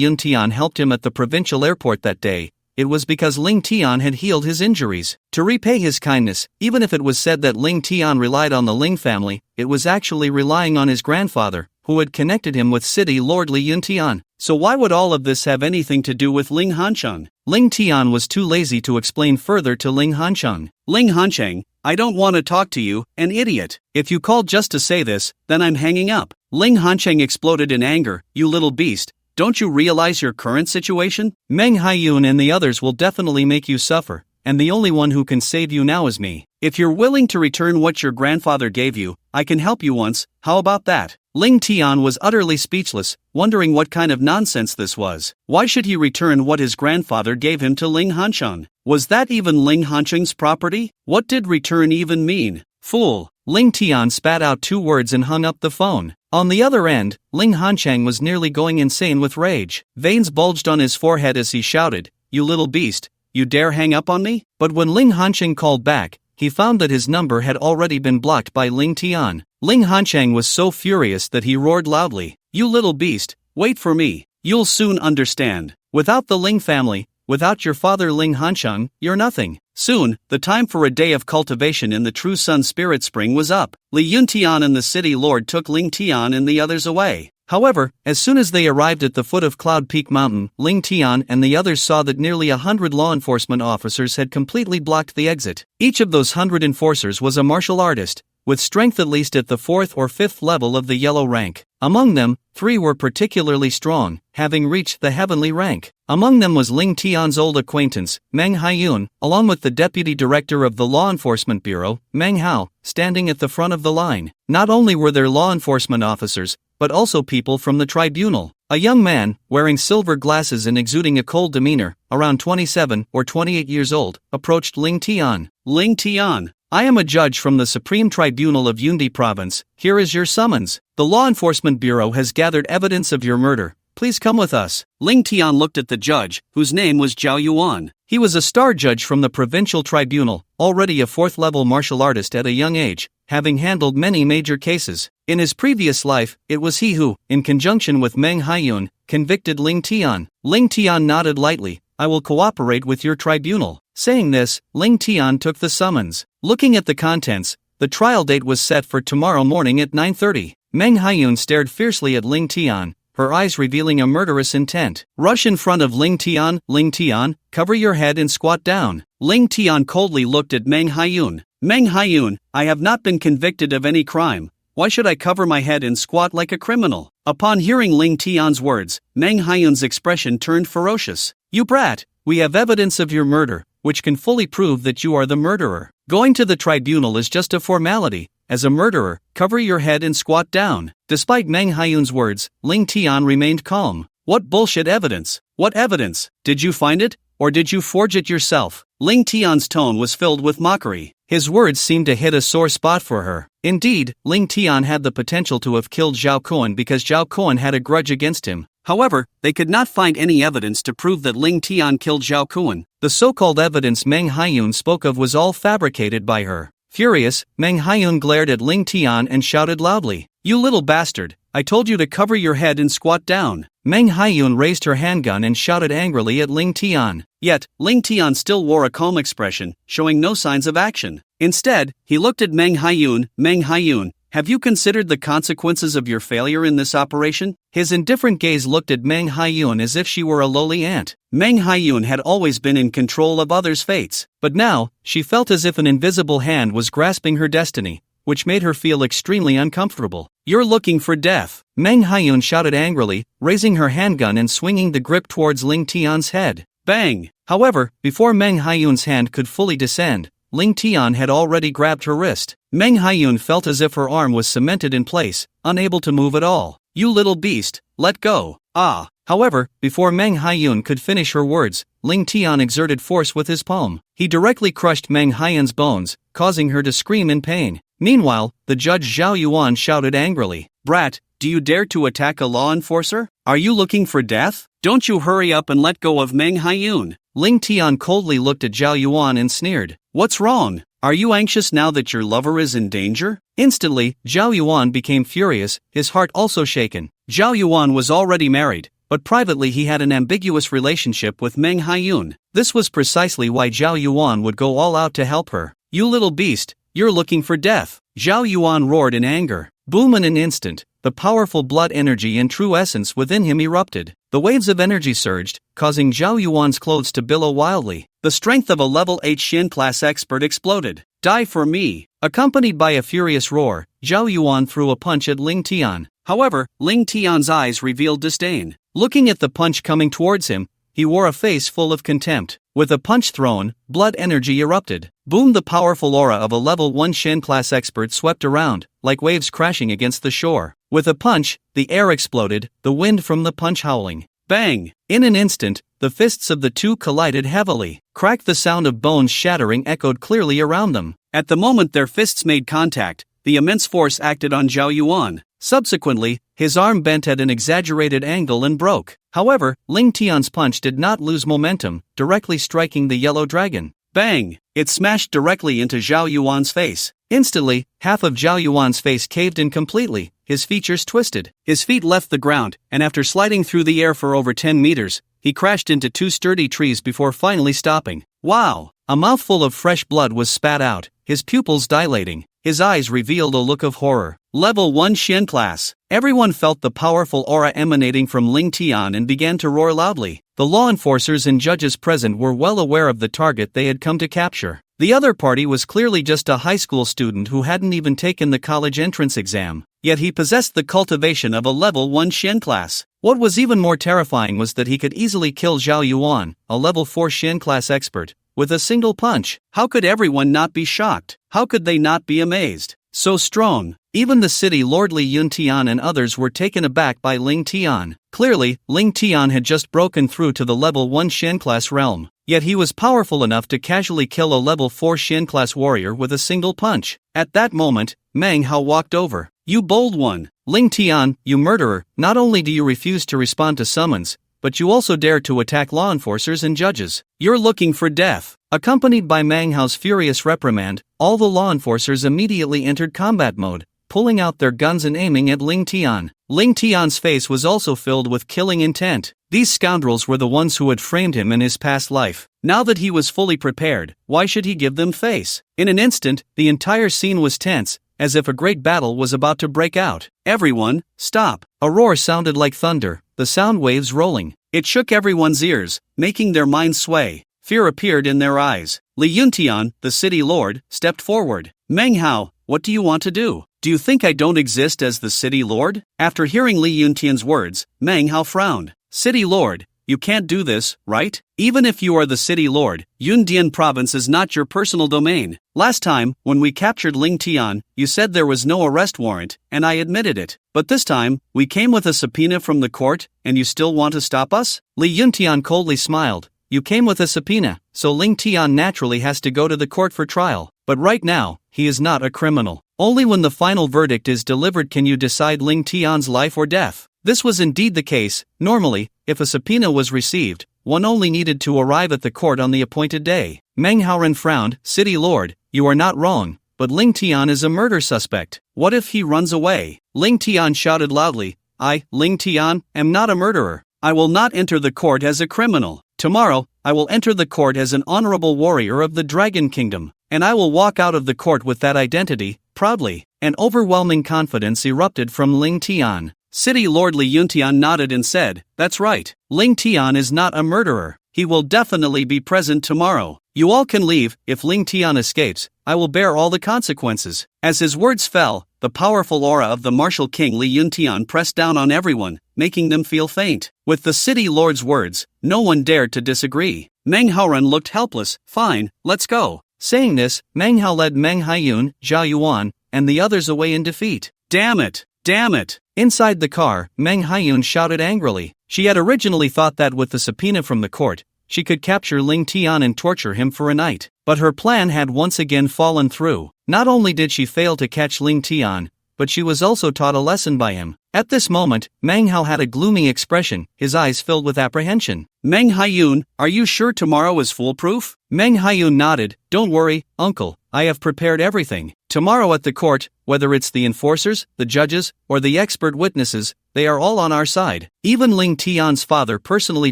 Yuntian helped him at the provincial airport that day, it was because Ling Tian had healed his injuries. To repay his kindness, even if it was said that Ling Tian relied on the Ling family, it was actually relying on his grandfather, who had connected him with City Lord Li Yuntian. So why would all of this have anything to do with Ling Hancheng? Ling Tian was too lazy to explain further to Ling Hancheng. "Ling Hancheng, I don't want to talk to you, an idiot. If you called just to say this, then I'm hanging up." Ling Hancheng exploded in anger. "You little beast, don't you realize your current situation? Meng Haiyun and the others will definitely make you suffer, and the only one who can save you now is me. If you're willing to return what your grandfather gave you, I can help you once, how about that?" Ling Tian was utterly speechless, wondering what kind of nonsense this was. Why should he return what his grandfather gave him to Ling Hancheng? Was that even Ling Hancheng's property? What did return even mean? Fool! Ling Tian spat out 2 words and hung up the phone. On the other end, Ling Hancheng was nearly going insane with rage. Veins bulged on his forehead as he shouted, "You little beast, you dare hang up on me?" But when Ling Hancheng called back, he found that his number had already been blocked by Ling Tian. Ling Hancheng was so furious that he roared loudly, "You little beast, wait for me. You'll soon understand. Without the Ling family, without your father Ling Hancheng, you're nothing." Soon, the time for a day of cultivation in the True Sun Spirit Spring was up. Li Yuntian and the city lord took Ling Tian and the others away. However, as soon as they arrived at the foot of Cloud Peak Mountain, Ling Tian and the others saw that nearly 100 law enforcement officers had completely blocked the exit. Each of those 100 enforcers was a martial artist, with strength at least at the 4th or 5th level of the yellow rank. Among them, 3 were particularly strong, having reached the heavenly rank. Among them was Ling Tian's old acquaintance, Meng Haiyun, along with the deputy director of the Law Enforcement Bureau, Meng Hao, standing at the front of the line. Not only were there law enforcement officers, but also people from the tribunal. A young man, wearing silver glasses and exuding a cold demeanor, around 27 or 28 years old, approached Ling Tian. Ling Tian, I am a judge from the Supreme Tribunal of Yundi Province. Here is your summons. The Law Enforcement Bureau has gathered evidence of your murder. Please come with us. Ling Tian looked at the judge, whose name was Zhao Yuan. He was a star judge from the provincial tribunal, already a fourth-level martial artist at a young age, having handled many major cases. In his previous life, it was he who, in conjunction with Meng Haiyun, convicted Ling Tian. Ling Tian nodded lightly. I will cooperate with your tribunal. Saying this, Ling Tian took the summons. Looking at the contents, the trial date was set for tomorrow morning at 9:30. Meng Haiyun stared fiercely at Ling Tian, her eyes revealing a murderous intent. Rush in front of Ling Tian. Ling Tian, cover your head and squat down. Ling Tian coldly looked at Meng Haiyun. Meng Haiyun, I have not been convicted of any crime. Why should I cover my head and squat like a criminal? Upon hearing Ling Tian's words, Meng Haiyun's expression turned ferocious. You brat, we have evidence of your murder, which can fully prove that you are the murderer. Going to the tribunal is just a formality. As a murderer, cover your head and squat down. Despite Meng Haiyun's words, Ling Tian remained calm. What bullshit evidence? What evidence? Did you find it? Or did you forge it yourself? Ling Tian's tone was filled with mockery. His words seemed to hit a sore spot for her. Indeed, Ling Tian had the potential to have killed Zhao Cohen because Zhao Cohen had a grudge against him. However, they could not find any evidence to prove that Ling Tian killed Zhao Cohen. The so-called evidence Meng Haiyun spoke of was all fabricated by her. Furious, Meng Haiyun glared at Ling Tian and shouted loudly, You little bastard, I told you to cover your head and squat down. Meng Haiyun raised her handgun and shouted angrily at Ling Tian. Yet, Ling Tian still wore a calm expression, showing no signs of action. Instead, he looked at Meng Haiyun. Meng Haiyun, have you considered the consequences of your failure in this operation? His indifferent gaze looked at Meng Haiyun as if she were a lowly ant. Meng Haiyun had always been in control of others' fates, but now, she felt as if an invisible hand was grasping her destiny, which made her feel extremely uncomfortable. You're looking for death. Meng Haiyun shouted angrily, raising her handgun and swinging the grip towards Ling Tian's head. Bang! However, before Meng Haiyun's hand could fully descend, Ling Tian had already grabbed her wrist. Meng Haiyun felt as if her arm was cemented in place, unable to move at all. You little beast, let go. Ah! However, before Meng Haiyun could finish her words, Ling Tian exerted force with his palm. He directly crushed Meng Haiyun's bones, causing her to scream in pain. Meanwhile, the judge Zhao Yuan shouted angrily, Brat, do you dare to attack a law enforcer? Are you looking for death? Don't you hurry up and let go of Meng Haiyun. Ling Tian coldly looked at Zhao Yuan and sneered. What's wrong? Are you anxious now that your lover is in danger? Instantly, Zhao Yuan became furious, his heart also shaken. Zhao Yuan was already married, but privately he had an ambiguous relationship with Meng Haiyun. This was precisely why Zhao Yuan would go all out to help her. You little beast, you're looking for death. Zhao Yuan roared in anger. Boom! In an instant, the powerful blood energy and true essence within him erupted. The waves of energy surged, causing Zhao Yuan's clothes to billow wildly. The strength of a level 8 Shin class expert exploded. Die for me! Accompanied by a furious roar, Zhao Yuan threw a punch at Ling Tian. However, Ling Tian's eyes revealed disdain. Looking at the punch coming towards him, he wore a face full of contempt. With a punch thrown, blood energy erupted. Boom! The powerful aura of a level 1 Shin class expert swept around, like waves crashing against the shore. With a punch, the air exploded, the wind from the punch howling. Bang! In an instant, the fists of the two collided heavily. Crack! The sound of bones shattering echoed clearly around them. At the moment their fists made contact, the immense force acted on Zhao Yuan. Subsequently, his arm bent at an exaggerated angle and broke. However, Ling Tian's punch did not lose momentum, directly striking the yellow dragon. Bang! It smashed directly into Zhao Yuan's face. Instantly, half of Zhao Yuan's face caved in completely, his features twisted. His feet left the ground, and after sliding through the air for over 10 meters, he crashed into two sturdy trees before finally stopping. Wow! A mouthful of fresh blood was spat out, his pupils dilating. His eyes revealed a look of horror. Level 1 Shin class. Everyone felt the powerful aura emanating from Ling Tian and began to roar loudly. The law enforcers and judges present were well aware of the target they had come to capture. The other party was clearly just a high school student who hadn't even taken the college entrance exam. Yet he possessed the cultivation of a level 1 Shin class. What was even more terrifying was that he could easily kill Zhao Yuan, a level 4 Shin class expert, with a single punch. How could everyone not be shocked? How could they not be amazed? So strong. Even the city lord Li Yuntian and others were taken aback by Ling Tian. Clearly, Ling Tian had just broken through to the level 1 Shen class realm. Yet he was powerful enough to casually kill a level 4 Shen class warrior with a single punch. At that moment, Mang Hao walked over. You bold one. Ling Tian, you murderer, not only do you refuse to respond to summons, but you also dare to attack law enforcers and judges. You're looking for death. Accompanied by Mang Hao's furious reprimand, all the law enforcers immediately entered combat mode, pulling out their guns and aiming at Ling Tian. Ling Tian's face was also filled with killing intent. These scoundrels were the ones who had framed him in his past life. Now that he was fully prepared, why should he give them face? In an instant, the entire scene was tense, as if a great battle was about to break out. Everyone, stop! A roar sounded like thunder, the sound waves rolling. It shook everyone's ears, making their minds sway. Fear appeared in their eyes. Li Yuntian, the city lord, stepped forward. Mang Hao, what do you want to do? Do you think I don't exist as the city lord? After hearing Li Yuntian's words, Mang Hao frowned. City lord, you can't do this, right? Even if you are the city lord, Yundian province is not your personal domain. Last time, when we captured Ling Tian, you said there was no arrest warrant, and I admitted it. But this time, we came with a subpoena from the court, and you still want to stop us? Li Yuntian coldly smiled. You came with a subpoena, so Ling Tian naturally has to go to the court for trial. But right now, he is not a criminal. Only when the final verdict is delivered can you decide Ling Tian's life or death. This was indeed the case. Normally, if a subpoena was received, one only needed to arrive at the court on the appointed day. Meng Haoren frowned. City lord, you are not wrong, but Ling Tian is a murder suspect. What if he runs away? Ling Tian shouted loudly. I, Ling Tian, am not a murderer. I will not enter the court as a criminal. Tomorrow, I will enter the court as an honorable warrior of the Dragon Kingdom, and I will walk out of the court with that identity, proudly. An overwhelming confidence erupted from Ling Tian. City Lord Li Yuntian nodded and said, That's right, Ling Tian is not a murderer. He will definitely be present tomorrow. You all can leave. If Ling Tian escapes, I will bear all the consequences. As his words fell, the powerful aura of the martial king Li Yuntian pressed down on everyone, making them feel faint. With the city lord's words, no one dared to disagree. Meng Haoren looked helpless. Fine, let's go. Saying this, Meng Hao led Meng Haiyun, Zhao Yuan, and the others away in defeat. Damn it! Damn it! Inside the car, Meng Haiyun shouted angrily. She had originally thought that with the subpoena from the court, she could capture Ling Tian and torture him for a night. But her plan had once again fallen through. Not only did she fail to catch Ling Tian, but she was also taught a lesson by him. At this moment, Meng Hao had a gloomy expression, his eyes filled with apprehension. Meng Haiyun, are you sure tomorrow is foolproof? Meng Haiyun nodded. Don't worry, uncle, I have prepared everything. Tomorrow at the court, whether it's the enforcers, the judges, or the expert witnesses, they are all on our side. Even Ling Tian's father personally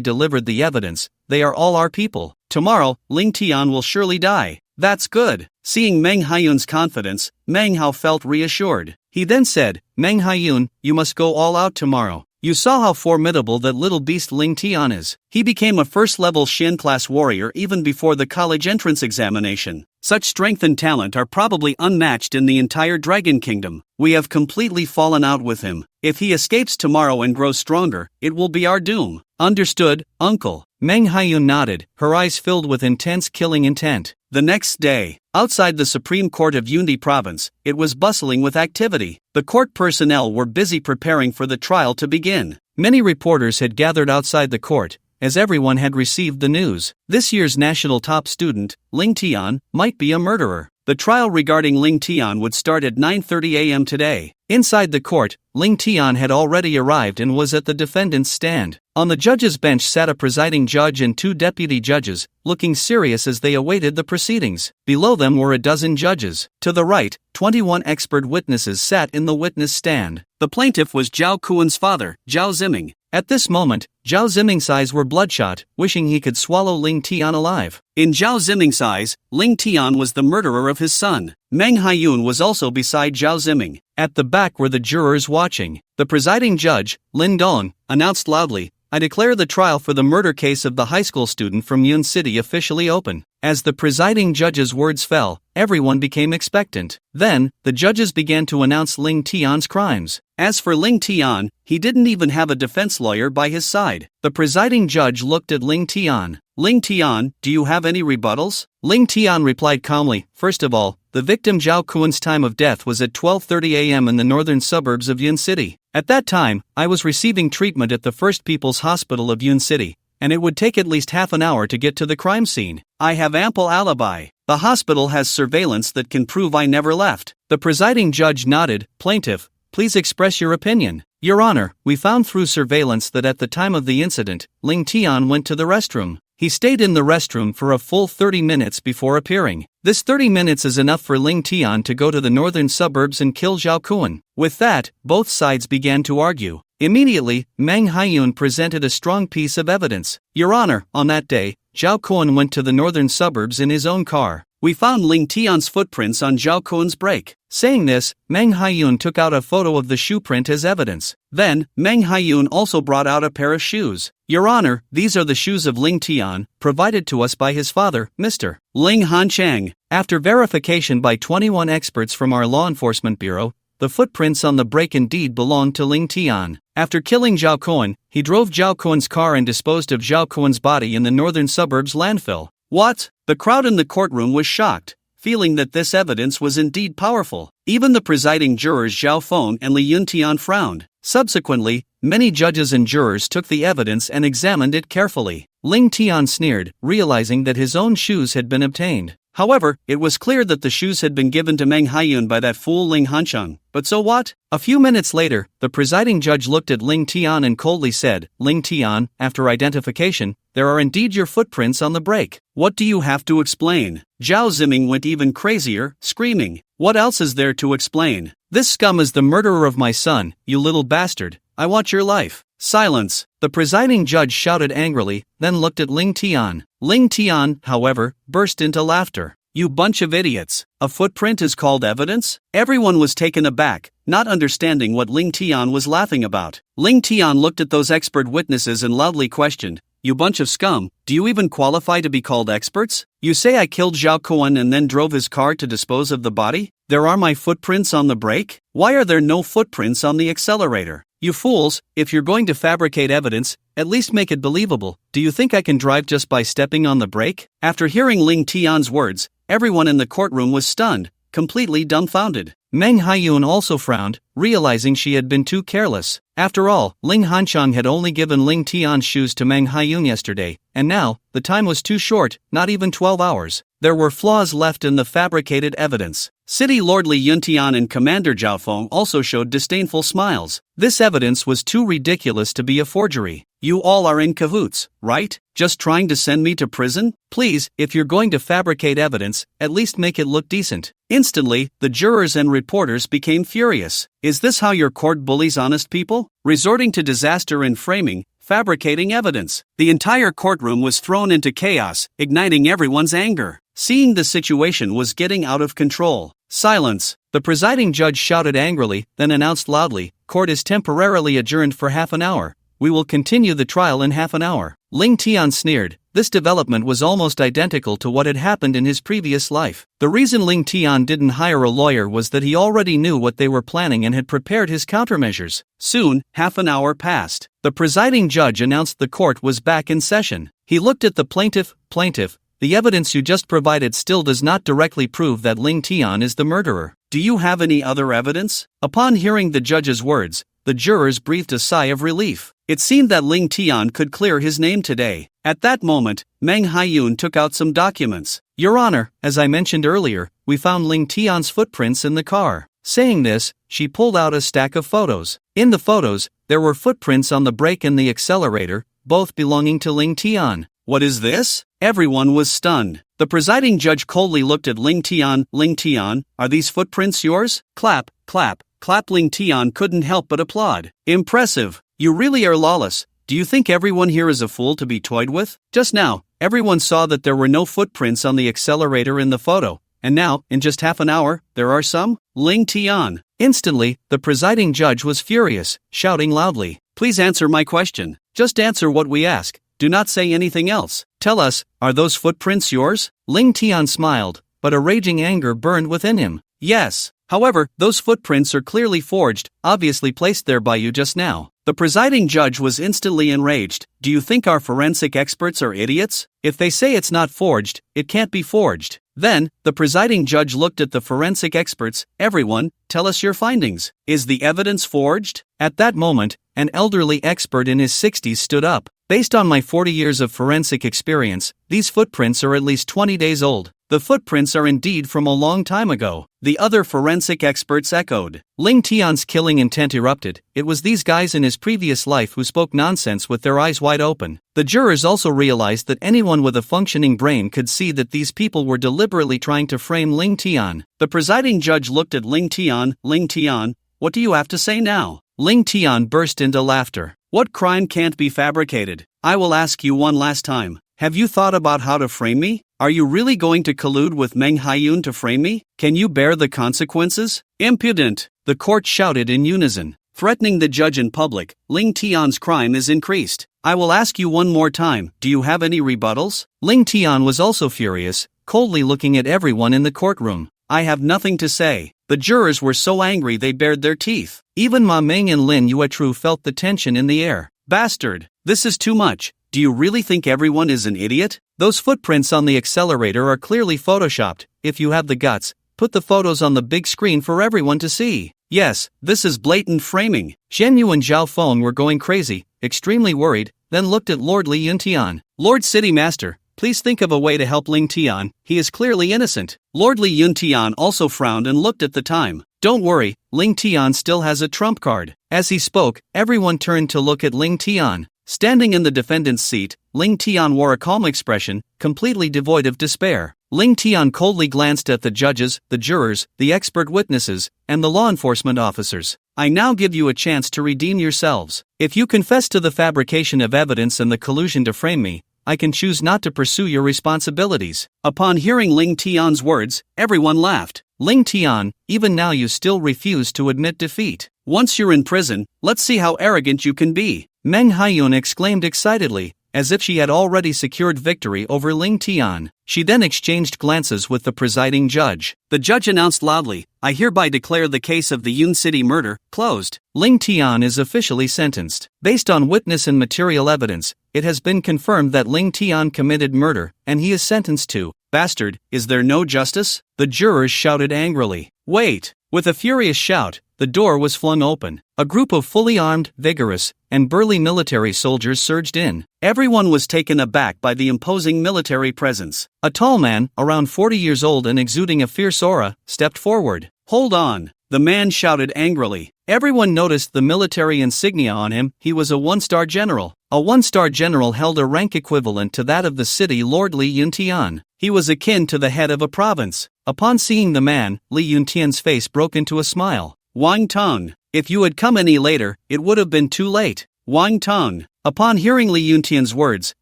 delivered the evidence. They are all our people. Tomorrow, Ling Tian will surely die. That's good. Seeing Meng Haiyun's confidence, Meng Hao felt reassured. He then said, Meng Haiyun, you must go all out tomorrow. You saw how formidable that little beast Ling Tian is. He became a first-level Shen class warrior even before the college entrance examination. Such strength and talent are probably unmatched in the entire Dragon Kingdom. We have completely fallen out with him. If he escapes tomorrow and grows stronger, it will be our doom. Understood, uncle. Meng Haiyun nodded, her eyes filled with intense killing intent. The next day, outside the Supreme Court of Yundi Province, it was bustling with activity. The court personnel were busy preparing for the trial to begin. Many reporters had gathered outside the court, as everyone had received the news. This year's national top student, Ling Tian, might be a murderer. The trial regarding Ling Tian would start at 9:30 a.m. today. Inside the court, Ling Tian had already arrived and was at the defendant's stand. On the judge's bench sat a presiding judge and 2 deputy judges, looking serious as they awaited the proceedings. Below them were a dozen judges. To the right, 21 expert witnesses sat in the witness stand. The plaintiff was Zhao Kuan's father, Zhao Ziming. At this moment, Zhao Ziming's eyes were bloodshot, wishing he could swallow Ling Tian alive. In Zhao Ziming's eyes, Ling Tian was the murderer of his son. Meng Haiyun was also beside Zhao Ziming. At the back were the jurors watching. The presiding judge, Lin Cohen, announced loudly, I declare the trial for the murder case of the high school student from Yun City officially open. As the presiding judge's words fell, everyone became expectant. Then, the judges began to announce Ling Tian's crimes. As for Ling Tian, he didn't even have a defense lawyer by his side. The presiding judge looked at Ling Tian. Ling Tian, do you have any rebuttals? Ling Tian replied calmly, First of all, the victim Zhao Kuan's time of death was at 12:30 a.m. in the northern suburbs of Yun City. At that time, I was receiving treatment at the First People's Hospital of Yun City, and it would take at least half an hour to get to the crime scene. I have ample alibi. The hospital has surveillance that can prove I never left. The presiding judge nodded. Plaintiff, please express your opinion. Your Honor, we found through surveillance that at the time of the incident, Ling Tian went to the restroom. He stayed in the restroom for a full 30 minutes before appearing. This 30 minutes is enough for Ling Tian to go to the northern suburbs and kill Zhao Kuan. With that, both sides began to argue. Immediately, Mang Haiyun presented a strong piece of evidence. Your Honor, on that day, Zhao Kuan went to the northern suburbs in his own car. We found Ling Tian's footprints on Zhao Kuan's brake. Saying this, Mang Haiyun took out a photo of the shoe print as evidence. Then, Mang Haiyun also brought out a pair of shoes. Your Honor, these are the shoes of Ling Tian, provided to us by his father, Mr. Ling Hanchang. After verification by 21 experts from our law enforcement bureau, the footprints on the brake indeed belonged to Ling Tian. After killing Zhao Kuan, he drove Zhao Kuan's car and disposed of Zhao Kuan's body in the northern suburbs landfill. What? The crowd in the courtroom was shocked, feeling that this evidence was indeed powerful. Even the presiding jurors Zhao Feng and Li Yuntian frowned. Subsequently, many judges and jurors took the evidence and examined it carefully. Ling Tian sneered, realizing that his own shoes had been obtained. However, it was clear that the shoes had been given to Mang Haiyun by that fool Ling Hanchang. But so what? A few minutes later, the presiding judge looked at Ling Tian and coldly said, Ling Tian, after identification, there are indeed your footprints on the brake. What do you have to explain? Zhao Ziming went even crazier, screaming, what else is there to explain? This scum is the murderer of my son, you little bastard. I want your life. Silence. The presiding judge shouted angrily, then looked at Ling Tian. Ling Tian, however, burst into laughter. You bunch of idiots. A footprint is called evidence? Everyone was taken aback, not understanding what Ling Tian was laughing about. Ling Tian looked at those expert witnesses and loudly questioned, you bunch of scum, do you even qualify to be called experts? You say I killed Zhao Kuan and then drove his car to dispose of the body? There are my footprints on the brake? Why are there no footprints on the accelerator? You fools, if you're going to fabricate evidence, at least make it believable. Do you think I can drive just by stepping on the brake? After hearing Ling Tian's words, everyone in the courtroom was stunned, completely dumbfounded. Mang Haiyun also frowned, realizing she had been too careless. After all, Ling Hanchang had only given Ling Tian's shoes to Mang Haiyun yesterday, and now, the time was too short, not even 12 hours. There were flaws left in the fabricated evidence. City Lord Li Yuntian and Commander Zhao Feng also showed disdainful smiles. This evidence was too ridiculous to be a forgery. You all are in cahoots, right? Just trying to send me to prison? Please, if you're going to fabricate evidence, at least make it look decent. Instantly, the jurors and reporters became furious. Is this how your court bullies honest people? Resorting to disaster in framing, fabricating evidence. The entire courtroom was thrown into chaos, igniting everyone's anger. Seeing the situation was getting out of control. Silence. The presiding judge shouted angrily, then announced loudly, court is temporarily adjourned for half an hour. We will continue the trial in half an hour. Ling Tian sneered. This development was almost identical to what had happened in his previous life. The reason Ling Tian didn't hire a lawyer was that he already knew what they were planning and had prepared his countermeasures. Soon, half an hour passed. The presiding judge announced the court was back in session. He looked at the plaintiff. Plaintiff, the evidence you just provided still does not directly prove that Ling Tian is the murderer. Do you have any other evidence? Upon hearing the judge's words, the jurors breathed a sigh of relief. It seemed that Ling Tian could clear his name today. At that moment, Mang Haiyun took out some documents. Your Honor, as I mentioned earlier, we found Ling Tian's footprints in the car. Saying this, she pulled out a stack of photos. In the photos, there were footprints on the brake and the accelerator, both belonging to Ling Tian. What is this? Everyone was stunned. The presiding judge coldly looked at Ling Tian. Ling Tian, are these footprints yours? Clap, clap, clap. Ling Tian couldn't help but applaud. Impressive. You really are lawless. Do you think everyone here is a fool to be toyed with? Just now, everyone saw that there were no footprints on the accelerator in the photo, and now, in just half an hour, there are some? Ling Tian. Instantly, the presiding judge was furious, shouting loudly, please answer my question. Just answer what we ask. Do not say anything else. Tell us, are those footprints yours? Ling Tian smiled, but a raging anger burned within him. Yes. However, those footprints are clearly forged, obviously placed there by you just now. The presiding judge was instantly enraged. Do you think our forensic experts are idiots? If they say it's not forged, it can't be forged. Then, the presiding judge looked at the forensic experts. Everyone, tell us your findings. Is the evidence forged? At that moment, an elderly expert in his 60s stood up. Based on my 40 years of forensic experience, these footprints are at least 20 days old. The footprints are indeed from a long time ago. The other forensic experts echoed. Ling Tian's killing intent erupted. It was these guys in his previous life who spoke nonsense with their eyes wide open. The jurors also realized that anyone with a functioning brain could see that these people were deliberately trying to frame Ling Tian. The presiding judge looked at Ling Tian. Ling Tian, what do you have to say now? Ling Tian burst into laughter. What crime can't be fabricated? I will ask you one last time. Have you thought about how to frame me? Are you really going to collude with Meng Haiyun to frame me? Can you bear the consequences? Impudent! The court shouted in unison. Threatening the judge in public, Ling Tian's crime is increased. I will ask you one more time, do you have any rebuttals? Ling Tian was also furious, coldly looking at everyone in the courtroom. I have nothing to say. The jurors were so angry they bared their teeth. Even Ma Meng and Lin Yuetru felt the tension in the air. Bastard! This is too much. Do you really think everyone is an idiot? Those footprints on the accelerator are clearly photoshopped. If you have the guts, put the photos on the big screen for everyone to see. Yes, this is blatant framing. Shen Yu and Zhao Feng were going crazy, extremely worried, then looked at Lord Li Yuntian. Lord City Master, please think of a way to help Ling Tian. He is clearly innocent. Lord Li Yuntian also frowned and looked at the time. Don't worry, Ling Tian still has a trump card. As he spoke, everyone turned to look at Ling Tian. Standing in the defendant's seat, Ling Tian wore a calm expression, completely devoid of despair. Ling Tian coldly glanced at the judges, the jurors, the expert witnesses, and the law enforcement officers. I now give you a chance to redeem yourselves. If you confess to the fabrication of evidence and the collusion to frame me, I can choose not to pursue your responsibilities. Upon hearing Ling Tian's words, everyone laughed. Ling Tian, even now you still refuse to admit defeat. Once you're in prison, let's see how arrogant you can be. Meng Haiyun exclaimed excitedly, as if she had already secured victory over Ling Tian. She then exchanged glances with the presiding judge. The judge announced loudly, I hereby declare the case of the Yun City murder closed. Ling Tian is officially sentenced. Based on witness and material evidence, it has been confirmed that Ling Tian committed murder, and he is sentenced to. Bastard, is there no justice? The jurors shouted angrily. Wait! With a furious shout, the door was flung open. A group of fully armed, vigorous, and burly military soldiers surged in. Everyone was taken aback by the imposing military presence. A tall man, around 40 years old and exuding a fierce aura, stepped forward. Hold on! The man shouted angrily. Everyone noticed the military insignia on him. He was a one-star general. A one-star general held a rank equivalent to that of the city Lord Li Yuntian. He was akin to the head of a province. Upon seeing the man, Li Yuntian's face broke into a smile. Wang Tong, if you had come any later, it would have been too late. Wang Tong. Upon hearing Li Yuntian's words,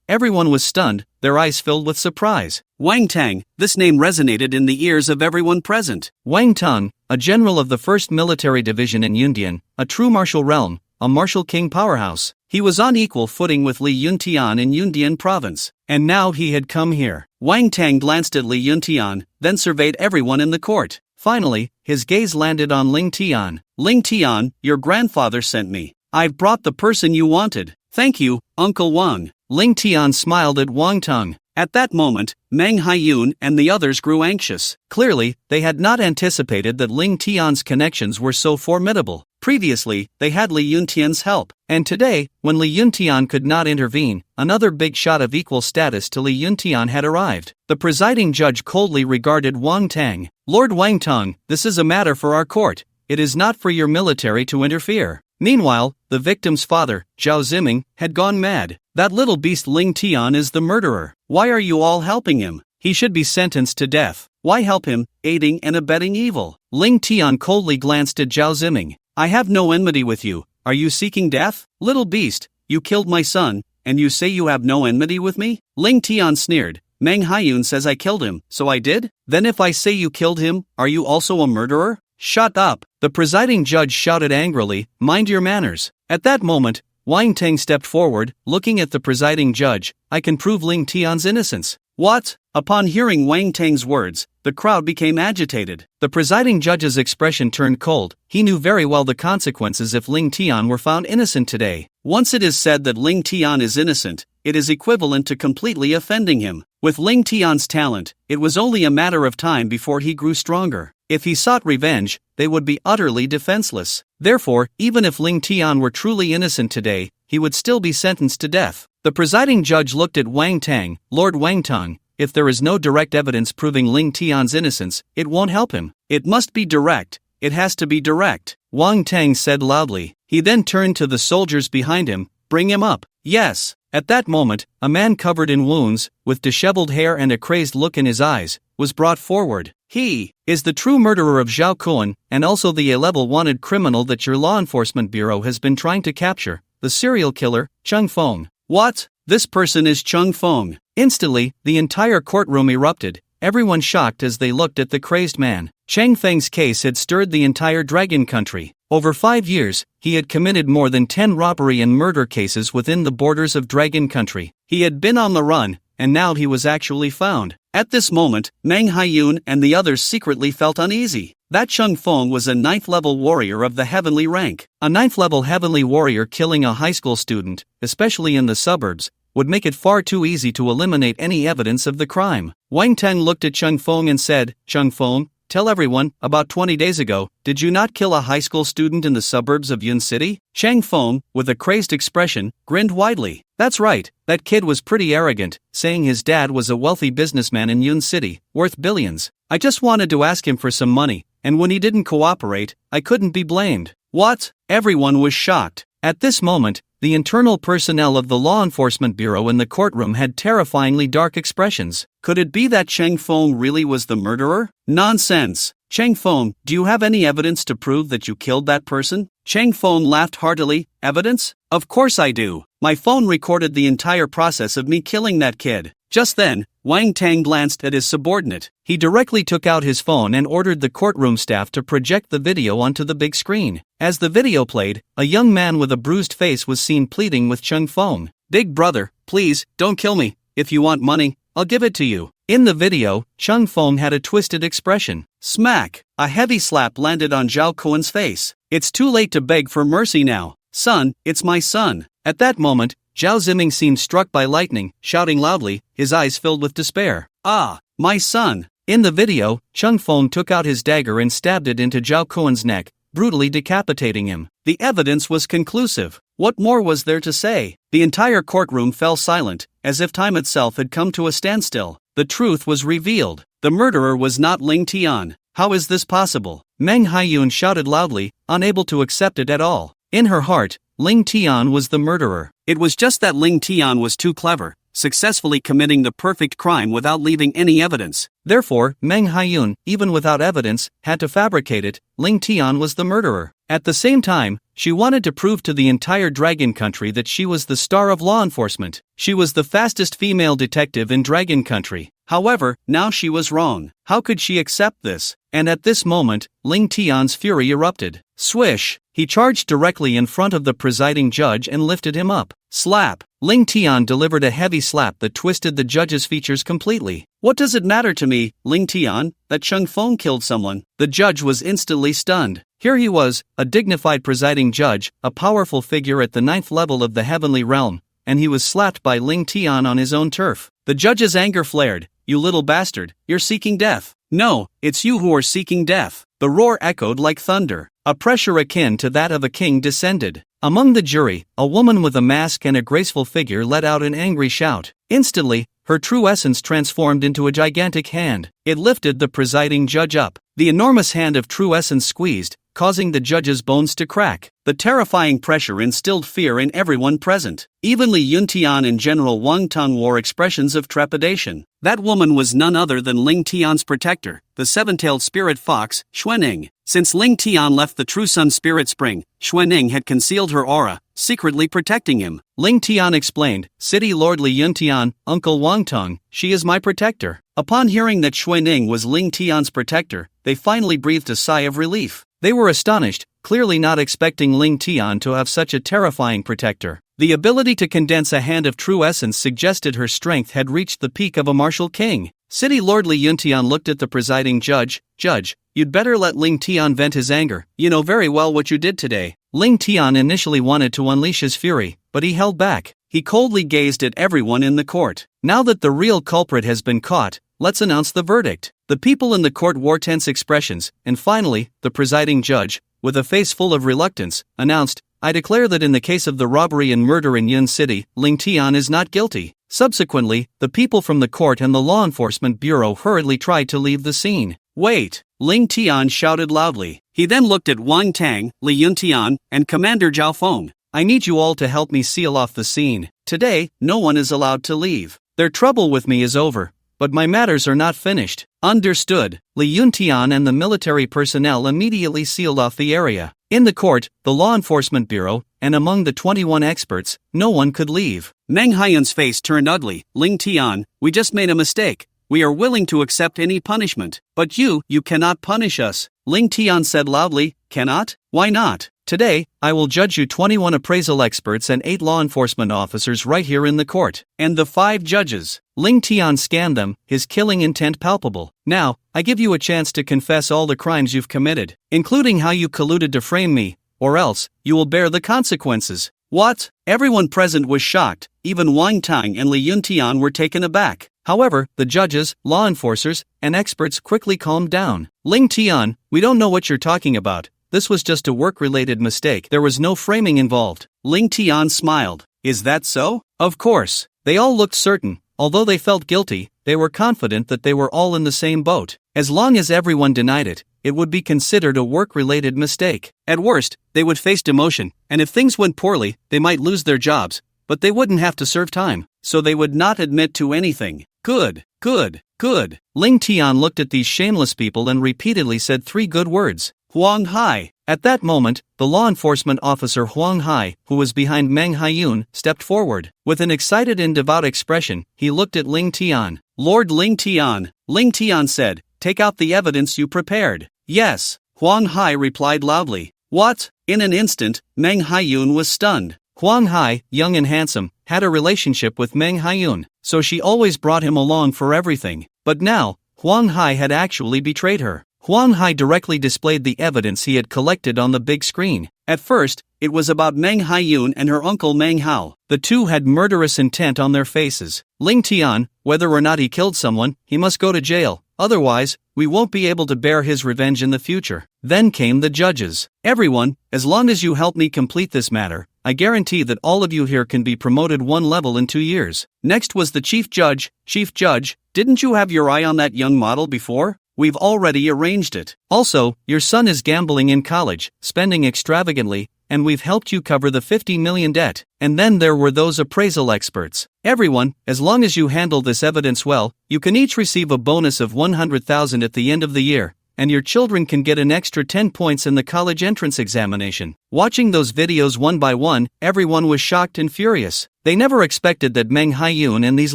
everyone was stunned, their eyes filled with surprise. Wang Tang, this name resonated in the ears of everyone present. Wang Tong, a general of the 1st Military Division in Yundian, a true martial realm, a martial king powerhouse. He was on equal footing with Li Yuntian in Yundian province. And now he had come here. Wang Tang glanced at Li Yuntian, then surveyed everyone in the court. Finally, his gaze landed on Ling Tian. Ling Tian, your grandfather sent me. I've brought the person you wanted. Thank you, Uncle Wang. Ling Tian smiled at Wang Tong. At that moment, Meng Haiyun and the others grew anxious. Clearly, they had not anticipated that Ling Tian's connections were so formidable. Previously, they had Li Yuntian's help. And today, when Li Yuntian could not intervene, another big shot of equal status to Li Yuntian had arrived. The presiding judge coldly regarded Wang Tang. Lord Wang Tong, this is a matter for our court. It is not for your military to interfere. Meanwhile, the victim's father, Zhao Ziming, had gone mad. That little beast Ling Tian is the murderer. Why are you all helping him? He should be sentenced to death. Why help him, aiding and abetting evil? Ling Tian coldly glanced at Zhao Ziming. I have no enmity with you. Are you seeking death? Little beast, you killed my son, and you say you have no enmity with me? Ling Tian sneered. Meng Haiyun says I killed him, so I did? Then if I say you killed him, are you also a murderer? Shut up! The presiding judge shouted angrily, mind your manners. At that moment, Wang Tang stepped forward, looking at the presiding judge. I can prove Ling Tian's innocence. What? Upon hearing Wang Tang's words, the crowd became agitated. The presiding judge's expression turned cold. He knew very well the consequences if Ling Tian were found innocent today. Once it is said that Ling Tian is innocent, it is equivalent to completely offending him. With Ling Tian's talent, it was only a matter of time before he grew stronger. If he sought revenge, they would be utterly defenseless. Therefore, even if Ling Tian were truly innocent today, he would still be sentenced to death. The presiding judge looked at Wang Tang. Lord Wang Tang, if there is no direct evidence proving Ling Tian's innocence, it won't help him. It must be direct. It has to be direct, Wang Tang said loudly. He then turned to the soldiers behind him. Bring him up. Yes. At that moment, a man covered in wounds, with disheveled hair and a crazed look in his eyes, was brought forward. He is the true murderer of Zhao Cohen, and also the A-level wanted criminal that your law enforcement bureau has been trying to capture, the serial killer, Chung Feng. What? This person is Chung Feng. Instantly, the entire courtroom erupted, everyone shocked as they looked at the crazed man. Chang Feng's case had stirred the entire Dragon Country. Over 5 years, he had committed more than 10 robbery and murder cases within the borders of Dragon Country. He had been on the run, and now he was actually found. At this moment, Meng Haiyun and the others secretly felt uneasy. That Chung Feng was a 9th-level warrior of the heavenly rank. A 9th-level heavenly warrior killing a high school student, especially in the suburbs, would make it far too easy to eliminate any evidence of the crime. Wang Tang looked at Chung Feng and said, Chung Feng, tell everyone, about 20 days ago, did you not kill a high school student in the suburbs of Yun City? Chang Feng, with a crazed expression, grinned widely. That's right, that kid was pretty arrogant, saying his dad was a wealthy businessman in Yun City, worth billions. I just wanted to ask him for some money, and when he didn't cooperate, I couldn't be blamed. What? Everyone was shocked. At this moment, the internal personnel of the Law Enforcement Bureau in the courtroom had terrifyingly dark expressions. Could it be that Chang Feng really was the murderer? Nonsense! Chang Feng, do you have any evidence to prove that you killed that person? Chang Feng laughed heartily. Evidence? Of course I do. My phone recorded the entire process of me killing that kid. Just then, Wang Tang glanced at his subordinate. He directly took out his phone and ordered the courtroom staff to project the video onto the big screen. As the video played, a young man with a bruised face was seen pleading with Chung Feng. Big brother, please, don't kill me. If you want money, I'll give it to you. In the video, Chung Feng had a twisted expression. Smack! A heavy slap landed on Zhao Cohen's face. It's too late to beg for mercy now. Son, it's my son. At that moment, Zhao Ziming seemed struck by lightning, shouting loudly, his eyes filled with despair. Ah, my son! In the video, Chung Feng took out his dagger and stabbed it into Zhao Cohen's neck, brutally decapitating him. The evidence was conclusive. What more was there to say? The entire courtroom fell silent, as if time itself had come to a standstill. The truth was revealed. The murderer was not Ling Tian. How is this possible? Meng Haiyun shouted loudly, unable to accept it at all. In her heart, Ling Tian was the murderer. It was just that Ling Tian was too clever, successfully committing the perfect crime without leaving any evidence. Therefore, Meng Haiyun, even without evidence, had to fabricate it. Ling Tian was the murderer. At the same time, she wanted to prove to the entire Dragon Country that she was the star of law enforcement. She was the fastest female detective in Dragon Country. However, now she was wrong. How could she accept this? And at this moment, Ling Tian's fury erupted. Swish! He charged directly in front of the presiding judge and lifted him up. Slap! Ling Tian delivered a heavy slap that twisted the judge's features completely. What does it matter to me, Ling Tian, that Chung Feng killed someone? The judge was instantly stunned. Here he was, a dignified presiding judge, a powerful figure at the 9th level of the heavenly realm, and he was slapped by Ling Tian on his own turf. The judge's anger flared. You little bastard, you're seeking death. No, it's you who are seeking death. The roar echoed like thunder. A pressure akin to that of a king descended. Among the jury, a woman with a mask and a graceful figure let out an angry shout. Instantly, her true essence transformed into a gigantic hand. It lifted the presiding judge up. The enormous hand of true essence squeezed, causing the judge's bones to crack. The terrifying pressure instilled fear in everyone present. Even Li Yuntian and General Wang Tang wore expressions of trepidation. That woman was none other than Ling Tian's protector, the seven-tailed spirit fox, Xuanning. Since Ling Tian left the True Sun Spirit Spring, Xuanning had concealed her aura, secretly protecting him. Ling Tian explained, City Lord Li Yuntian, Uncle Wang Tang, she is my protector. Upon hearing that Xuanning was Ling Tian's protector, they finally breathed a sigh of relief. They were astonished, clearly not expecting Ling Tian to have such a terrifying protector. The ability to condense a hand of true essence suggested her strength had reached the peak of a martial king. City Lord Li Yuntian looked at the presiding judge. Judge, you'd better let Ling Tian vent his anger. You know very well what you did today. Ling Tian initially wanted to unleash his fury, but he held back. He coldly gazed at everyone in the court. Now that the real culprit has been caught, let's announce the verdict. The people in the court wore tense expressions, and finally, the presiding judge, with a face full of reluctance, announced, I declare that in the case of the robbery and murder in Yun City, Ling Tian is not guilty. Subsequently, the people from the court and the law enforcement bureau hurriedly tried to leave the scene. Wait! Ling Tian shouted loudly. He then looked at Wang Tang, Li Yuntian, and Commander Zhao Feng. I need you all to help me seal off the scene. Today, no one is allowed to leave. Their trouble with me is over, but my matters are not finished. Understood. Li Yuntian and the military personnel immediately sealed off the area. In the court, the law enforcement bureau, and among the 21 experts, no one could leave. Meng Haiyun's face turned ugly. Ling Tian, we just made a mistake. We are willing to accept any punishment. But you cannot punish us. Ling Tian said loudly. Cannot? Why not? Today, I will judge you 21 appraisal experts and 8 law enforcement officers right here in the court. And the 5 judges. Ling Tian scanned them, his killing intent palpable. Now, I give you a chance to confess all the crimes you've committed, including how you colluded to frame me, or else, you will bear the consequences. What? Everyone present was shocked. Even Wang Tang and Li Yuntian were taken aback. However, the judges, law enforcers, and experts quickly calmed down. Ling Tian, we don't know what you're talking about. This was just a work-related mistake. There was no framing involved. Ling Tian smiled. Is that so? Of course. They all looked certain. Although they felt guilty, they were confident that they were all in the same boat. As long as everyone denied it, it would be considered a work-related mistake. At worst, they would face demotion, and if things went poorly, they might lose their jobs, but they wouldn't have to serve time, so they would not admit to anything. Good, good, good. Ling Tian looked at these shameless people and repeatedly said 3 good words. Huang Hai. At that moment, the law enforcement officer Huang Hai, who was behind Meng Haiyun, stepped forward. With an excited and devout expression, he looked at Ling Tian. Lord Ling Tian. Ling Tian said, take out the evidence you prepared. Yes. Huang Hai replied loudly. What? In an instant, Meng Haiyun was stunned. Huang Hai, young and handsome, had a relationship with Meng Haiyun, so she always brought him along for everything. But now, Huang Hai had actually betrayed her. Huang Hai directly displayed the evidence he had collected on the big screen. At first, it was about Meng Haiyun and her uncle Meng Hao. The two had murderous intent on their faces. Ling Tian, whether or not he killed someone, he must go to jail. Otherwise, we won't be able to bear his revenge in the future. Then came the judges. Everyone, as long as you help me complete this matter, I guarantee that all of you here can be promoted 1 level in 2 years. Next was the chief judge. Chief judge, didn't you have your eye on that young model before? We've already arranged it. Also, your son is gambling in college, spending extravagantly, and we've helped you cover the 50 million debt. And then there were those appraisal experts. Everyone, as long as you handle this evidence well, you can each receive a bonus of 100,000 at the end of the year, and your children can get an extra 10 points in the college entrance examination. Watching those videos one by one, everyone was shocked and furious. They never expected that Meng Haiyun and these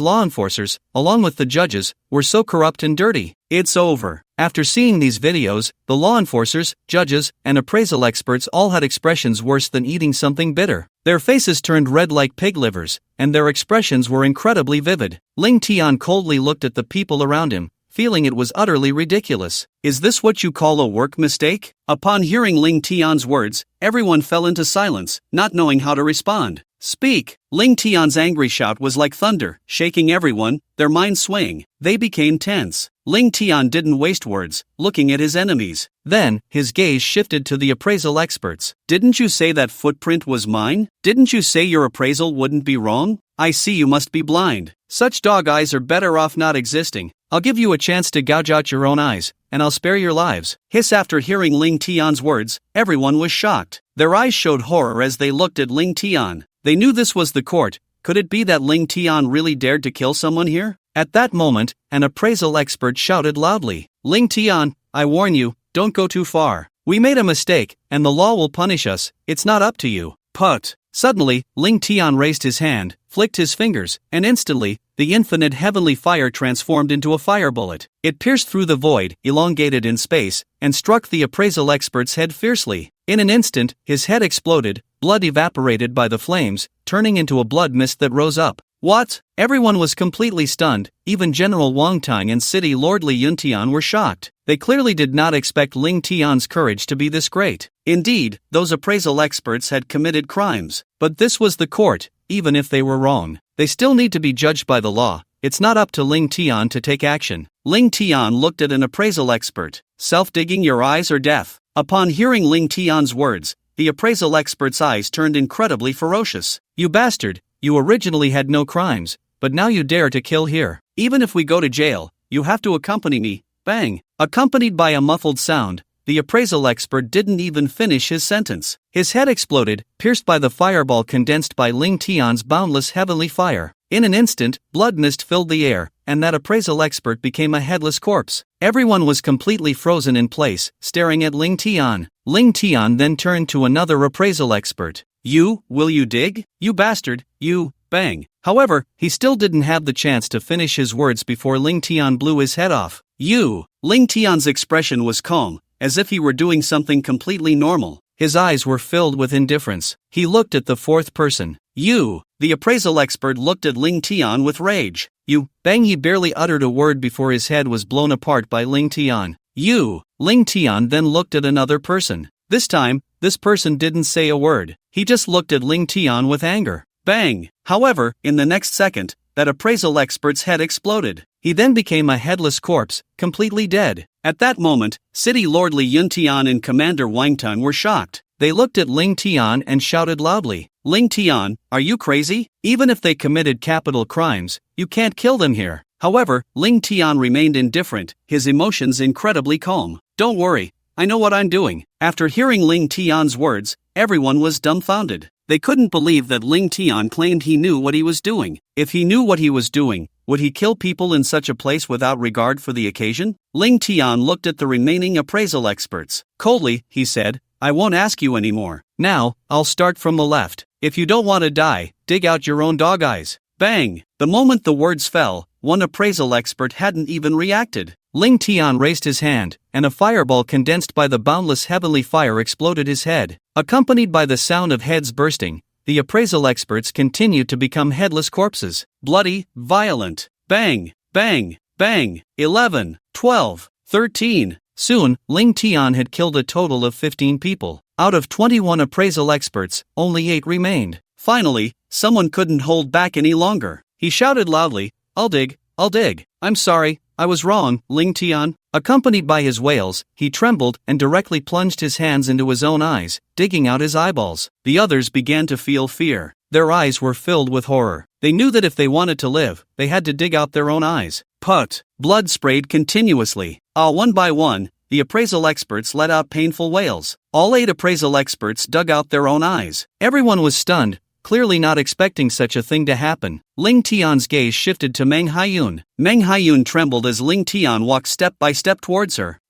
law enforcers, along with the judges, were so corrupt and dirty. It's over. After seeing these videos, the law enforcers, judges, and appraisal experts all had expressions worse than eating something bitter. Their faces turned red like pig livers, and their expressions were incredibly vivid. Ling Tian coldly looked at the people around him, feeling it was utterly ridiculous. Is this what you call a work mistake? Upon hearing Ling Tian's words, everyone fell into silence, not knowing how to respond. Speak! Ling Tian's angry shout was like thunder, shaking everyone, their minds swaying. They became tense. Ling Tian didn't waste words, looking at his enemies. Then, his gaze shifted to the appraisal experts. Didn't you say that footprint was mine? Didn't you say your appraisal wouldn't be wrong? I see you must be blind. Such dog eyes are better off not existing. I'll give you a chance to gouge out your own eyes, and I'll spare your lives. Hiss. After hearing Ling Tian's words, everyone was shocked. Their eyes showed horror as they looked at Ling Tian. They knew this was the court. Could it be that Ling Tian really dared to kill someone here? At that moment, an appraisal expert shouted loudly, Ling Tian, I warn you, don't go too far. We made a mistake, and the law will punish us. It's not up to you. Put. Suddenly, Ling Tian raised his hand, flicked his fingers, and instantly, the infinite heavenly fire transformed into a fire bullet. It pierced through the void, elongated in space, and struck the appraisal expert's head fiercely. In an instant, his head exploded, blood evaporated by the flames, turning into a blood mist that rose up. What? Everyone was completely stunned. Even General Wang Tang and City Lord Li Yuntian were shocked. They clearly did not expect Ling Tian's courage to be this great. Indeed, those appraisal experts had committed crimes. But this was the court. Even if they were wrong, they still need to be judged by the law. It's not up to Ling Tian to take action. Ling Tian looked at an appraisal expert. Self-digging your eyes or death? Upon hearing Ling Tian's words, the appraisal expert's eyes turned incredibly ferocious. You bastard, you originally had no crimes, but now you dare to kill here. Even if we go to jail, you have to accompany me. Bang! Accompanied by a muffled sound, the appraisal expert didn't even finish his sentence. His head exploded, pierced by the fireball condensed by Ling Tian's boundless heavenly fire. In an instant, blood mist filled the air, and that appraisal expert became a headless corpse. Everyone was completely frozen in place, staring at Ling Tian. Ling Tian then turned to another appraisal expert. Will you dig? You bastard, you, bang. However, he still didn't have the chance to finish his words before Ling Tian blew his head off. Ling Tian's expression was calm, as if he were doing something completely normal. His eyes were filled with indifference. He looked at the fourth person. The appraisal expert looked at Ling Tian with rage. Bang! He barely uttered a word before his head was blown apart by Ling Tian. Ling Tian then looked at another person. This time, this person didn't say a word. He just looked at Ling Tian with anger. Bang! However, in the next second, that appraisal expert's head exploded. He then became a headless corpse, completely dead. At that moment, City Lord Li Yuntian and Commander Wang Tang were shocked. They looked at Ling Tian and shouted loudly, Ling Tian, are you crazy? Even if they committed capital crimes, you can't kill them here. However, Ling Tian remained indifferent, his emotions incredibly calm. Don't worry, I know what I'm doing. After hearing Ling Tian's words, everyone was dumbfounded. They couldn't believe that Ling Tian claimed he knew what he was doing. If he knew what he was doing, would he kill people in such a place without regard for the occasion? Ling Tian looked at the remaining appraisal experts. Coldly, he said, I won't ask you anymore. Now, I'll start from the left. If you don't want to die, dig out your own dog eyes. Bang! The moment the words fell, one appraisal expert hadn't even reacted. Ling Tian raised his hand, and a fireball condensed by the boundless heavenly fire exploded his head. Accompanied by the sound of heads bursting, the appraisal experts continued to become headless corpses. Bloody, violent. Bang! Bang! Bang! 11, 12, 13. Soon, Ling Tian had killed a total of 15 people. Out of 21 appraisal experts, only 8 remained. Finally, someone couldn't hold back any longer. He shouted loudly, I'll dig. I'm sorry, I was wrong, Ling Tian. Accompanied by his wails, he trembled and directly plunged his hands into his own eyes, digging out his eyeballs. The others began to feel fear. Their eyes were filled with horror. They knew that if they wanted to live, they had to dig out their own eyes. Put! Blood sprayed continuously. One by one, the appraisal experts let out painful wails. All 8 appraisal experts dug out their own eyes. Everyone was stunned, clearly not expecting such a thing to happen. Ling Tian's gaze shifted to Meng Haiyun. Meng Haiyun trembled as Ling Tian walked step by step towards her.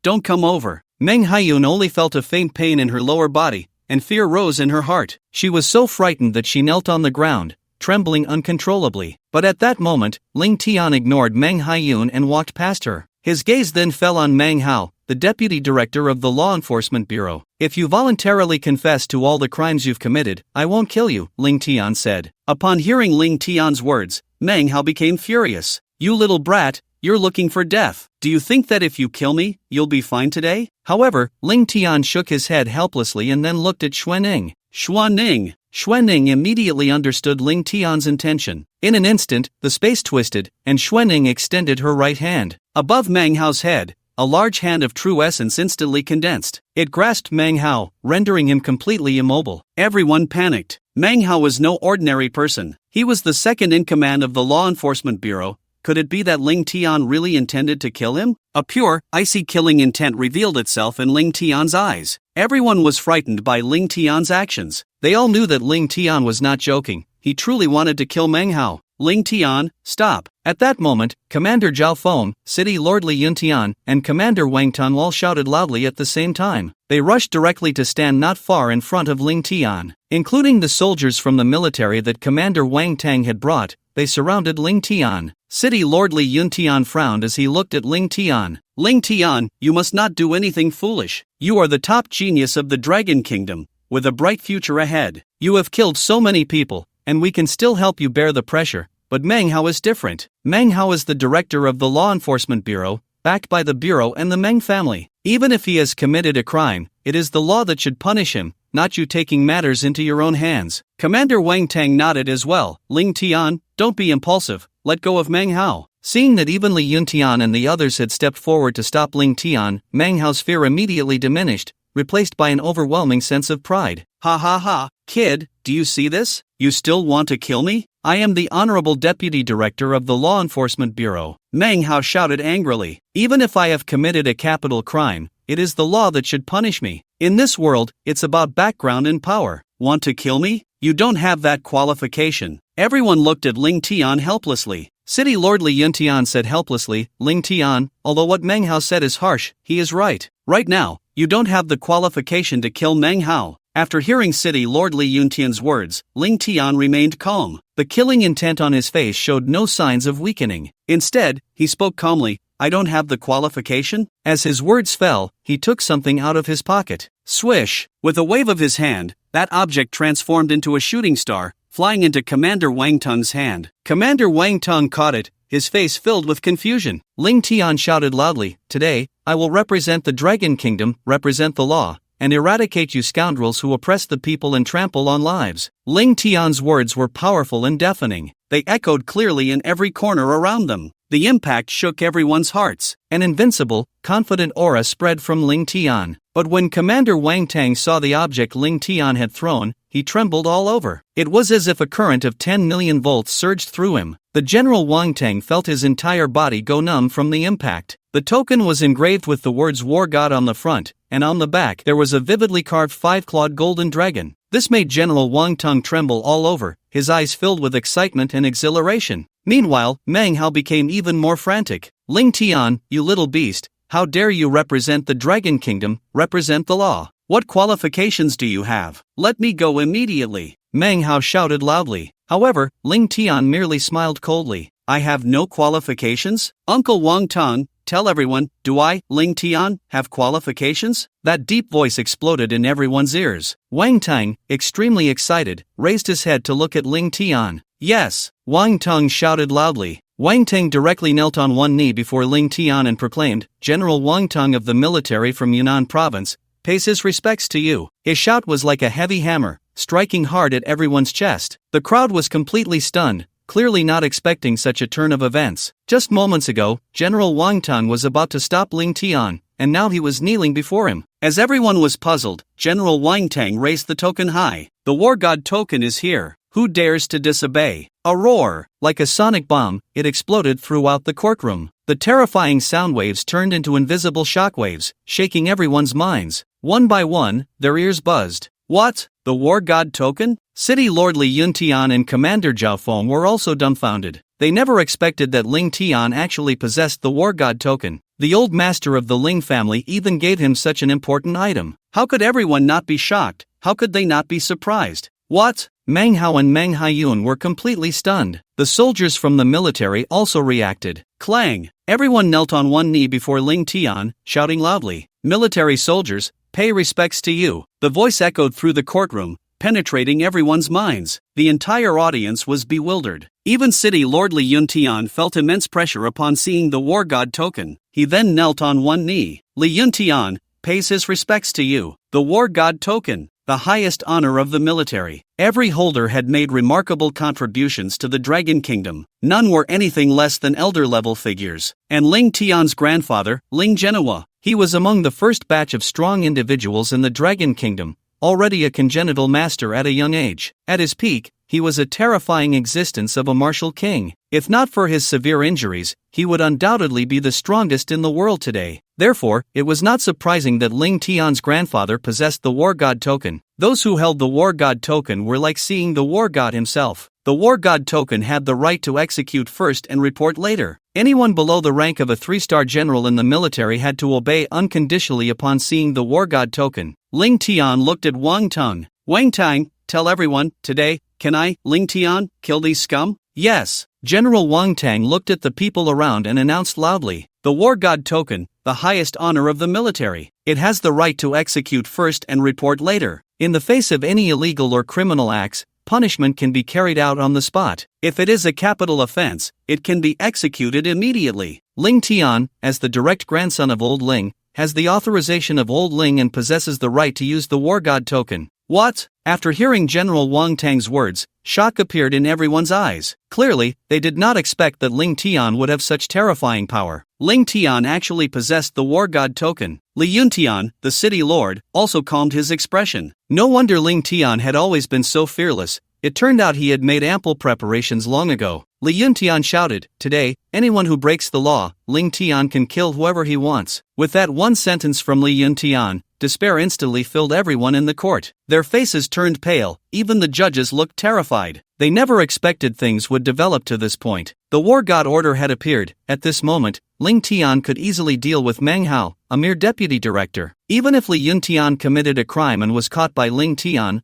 Don't come over. Meng Haiyun only felt a faint pain in her lower body, and fear rose in her heart. She was so frightened that she knelt on the ground, trembling uncontrollably. But at that moment, Ling Tian ignored Meng Haiyun and walked past her. His gaze then fell on Meng Hao, the deputy director of the Law Enforcement Bureau. If you voluntarily confess to all the crimes you've committed, I won't kill you, Ling Tian said. Upon hearing Ling Tian's words, Meng Hao became furious. You little brat, you're looking for death. Do you think that if you kill me, you'll be fine today? However, Ling Tian shook his head helplessly and then looked at Xuanning. Xuanning immediately understood Ling Tian's intention. In an instant, the space twisted, and Xuanning extended her right hand. Above Meng Hao's head, a large hand of true essence instantly condensed. It grasped Meng Hao, rendering him completely immobile. Everyone panicked. Meng Hao was no ordinary person. He was the second in command of the Law Enforcement Bureau. Could it be that Ling Tian really intended to kill him? A pure, icy killing intent revealed itself in Ling Tian's eyes. Everyone was frightened by Ling Tian's actions. They all knew that Ling Tian was not joking. He truly wanted to kill Meng Hao. Ling Tian, stop. At that moment, Commander Zhao Feng, City Lord Li Yuntian, and Commander Wang Tang all shouted loudly at the same time. They rushed directly to stand not far in front of Ling Tian. Including the soldiers from the military that Commander Wang Tang had brought, they surrounded Ling Tian. City Lord Li Yuntian frowned as he looked at Ling Tian. Ling Tian, you must not do anything foolish. You are the top genius of the Dragon Kingdom. with a bright future ahead. You have killed so many people, and we can still help you bear the pressure, but Manhwa is different. Manhwa is the director of the Law Enforcement Bureau, backed by the Bureau and the Meng family. Even if he has committed a crime, it is the law that should punish him, not you taking matters into your own hands. Commander Wang Tang nodded as well. Ling Tian, don't be impulsive, let go of Manhwa. Seeing that even Li Yuntian and the others had stepped forward to stop Ling Tian, Manghwa's fear immediately diminished, replaced by an overwhelming sense of pride. Ha ha ha, kid, do you see this? You still want to kill me? I am the Honorable Deputy Director of the Law Enforcement Bureau. Manhwa shouted angrily. Even if I have committed a capital crime, it is the law that should punish me. In this world, it's about background and power. Want to kill me? You don't have that qualification. Everyone looked at Ling Tian helplessly. City Lord Li Yuntian said helplessly, Ling Tian, although what Manhwa said is harsh, he is right. Right now, you don't have the qualification to kill Manhwa. After hearing City Lord Li Yuntian's words, Ling Tian remained calm. The killing intent on his face showed no signs of weakening. Instead, he spoke calmly, I don't have the qualification? As his words fell, he took something out of his pocket. Swish! With a wave of his hand, that object transformed into a shooting star, flying into Commander Wang Tung's hand. Commander Wang Tung caught it, his face filled with confusion. Ling Tian shouted loudly, Today, I will represent the Dragon Kingdom, represent the law, and eradicate you scoundrels who oppress the people and trample on lives. Ling Tian's words were powerful and deafening. They echoed clearly in every corner around them. The impact shook everyone's hearts. An invincible, confident aura spread from Ling Tian. But when Commander Wang Tang saw the object Ling Tian had thrown, he trembled all over. It was as if a current of 10 million volts surged through him. The General Wang Tang felt his entire body go numb from the impact. The token was engraved with the words War God on the front, and on the back there was a vividly carved 5-clawed golden dragon. This made General Wang Tung tremble all over, his eyes filled with excitement and exhilaration. Meanwhile, Manhwa became even more frantic. Ling Tian, you little beast, how dare you represent the Dragon Kingdom, represent the law? What qualifications do you have? Let me go immediately. Manhwa shouted loudly. However, Ling Tian merely smiled coldly. I have no qualifications? Uncle Wang Tung, tell everyone, do I, Ling Tian, have qualifications? That deep voice exploded in everyone's ears. Wang Tang, extremely excited, raised his head to look at Ling Tian. Yes, Wang Tung shouted loudly. Wang Tang directly knelt on one knee before Ling Tian and proclaimed, General Wang Tung of the military from Yunnan province, pays his respects to you. His shout was like a heavy hammer, striking hard at everyone's chest. The crowd was completely stunned, clearly not expecting such a turn of events. Just moments ago, General Wang Tung was about to stop Ling Tian, and now he was kneeling before him. As everyone was puzzled, General Wang Tang raised the token high. The War God token is here. Who dares to disobey? A roar, like a sonic bomb, it exploded throughout the courtroom. The terrifying sound waves turned into invisible shockwaves, shaking everyone's minds. One by one, their ears buzzed. What? The War God token? City Lord Li Yuntian and Commander Zhao Feng were also dumbfounded. They never expected that Ling Tian actually possessed the War God token. The old master of the Ling family even gave him such an important item. How could everyone not be shocked? How could they not be surprised? What? Manhwa and Meng Haiyun were completely stunned. The soldiers from the military also reacted. Clang! Everyone knelt on one knee before Ling Tian, shouting loudly, Military soldiers, pay respects to you. The voice echoed through the courtroom, penetrating everyone's minds. The entire audience was bewildered. Even City Lord Li Yuntian felt immense pressure upon seeing the War God token. He then knelt on one knee. Li Yuntian pays his respects to you. The War God token, the highest honor of the military. Every holder had made remarkable contributions to the Dragon Kingdom. None were anything less than elder-level figures. And Ling Tian's grandfather, Ling Genhua, he was among the first batch of strong individuals in the Dragon Kingdom, already a congenital master at a young age. At his peak, he was a terrifying existence of a martial king. If not for his severe injuries, he would undoubtedly be the strongest in the world today. Therefore, it was not surprising that Ling Tian's grandfather possessed the War God token. Those who held the War God token were like seeing the War God himself. The War God token had the right to execute first and report later. Anyone below the rank of a 3-star general in the military had to obey unconditionally upon seeing the War God token. Ling Tian looked at Wang Tung. Wang Tang, tell everyone, today, can I, Ling Tian, kill these scum? Yes. General Wang Tang looked at the people around and announced loudly, the War God token, the highest honor of the military. It has the right to execute first and report later. In the face of any illegal or criminal acts, punishment can be carried out on the spot. If it is a capital offense, it can be executed immediately. Ling Tian, as the direct grandson of Old Ling, has the authorization of Old Ling and possesses the right to use the War God token. What? After hearing General Wang Tang's words, shock appeared in everyone's eyes. Clearly, they did not expect that Ling Tian would have such terrifying power. Ling Tian actually possessed the War God token. Li Yuntian, the city lord, also calmed his expression. No wonder Ling Tian had always been so fearless. It turned out he had made ample preparations long ago. Li Yuntian shouted, "Today, anyone who breaks the law, Ling Tian can kill whoever he wants." With that one sentence from Li Yuntian, despair instantly filled everyone in the court. Their faces turned pale, even the judges looked terrified. They never expected things would develop to this point. The War God order had appeared. At this moment, Ling Tian could easily deal with Meng Hao, a mere deputy director. Even if Li Yuntian committed a crime and was caught by Ling Tian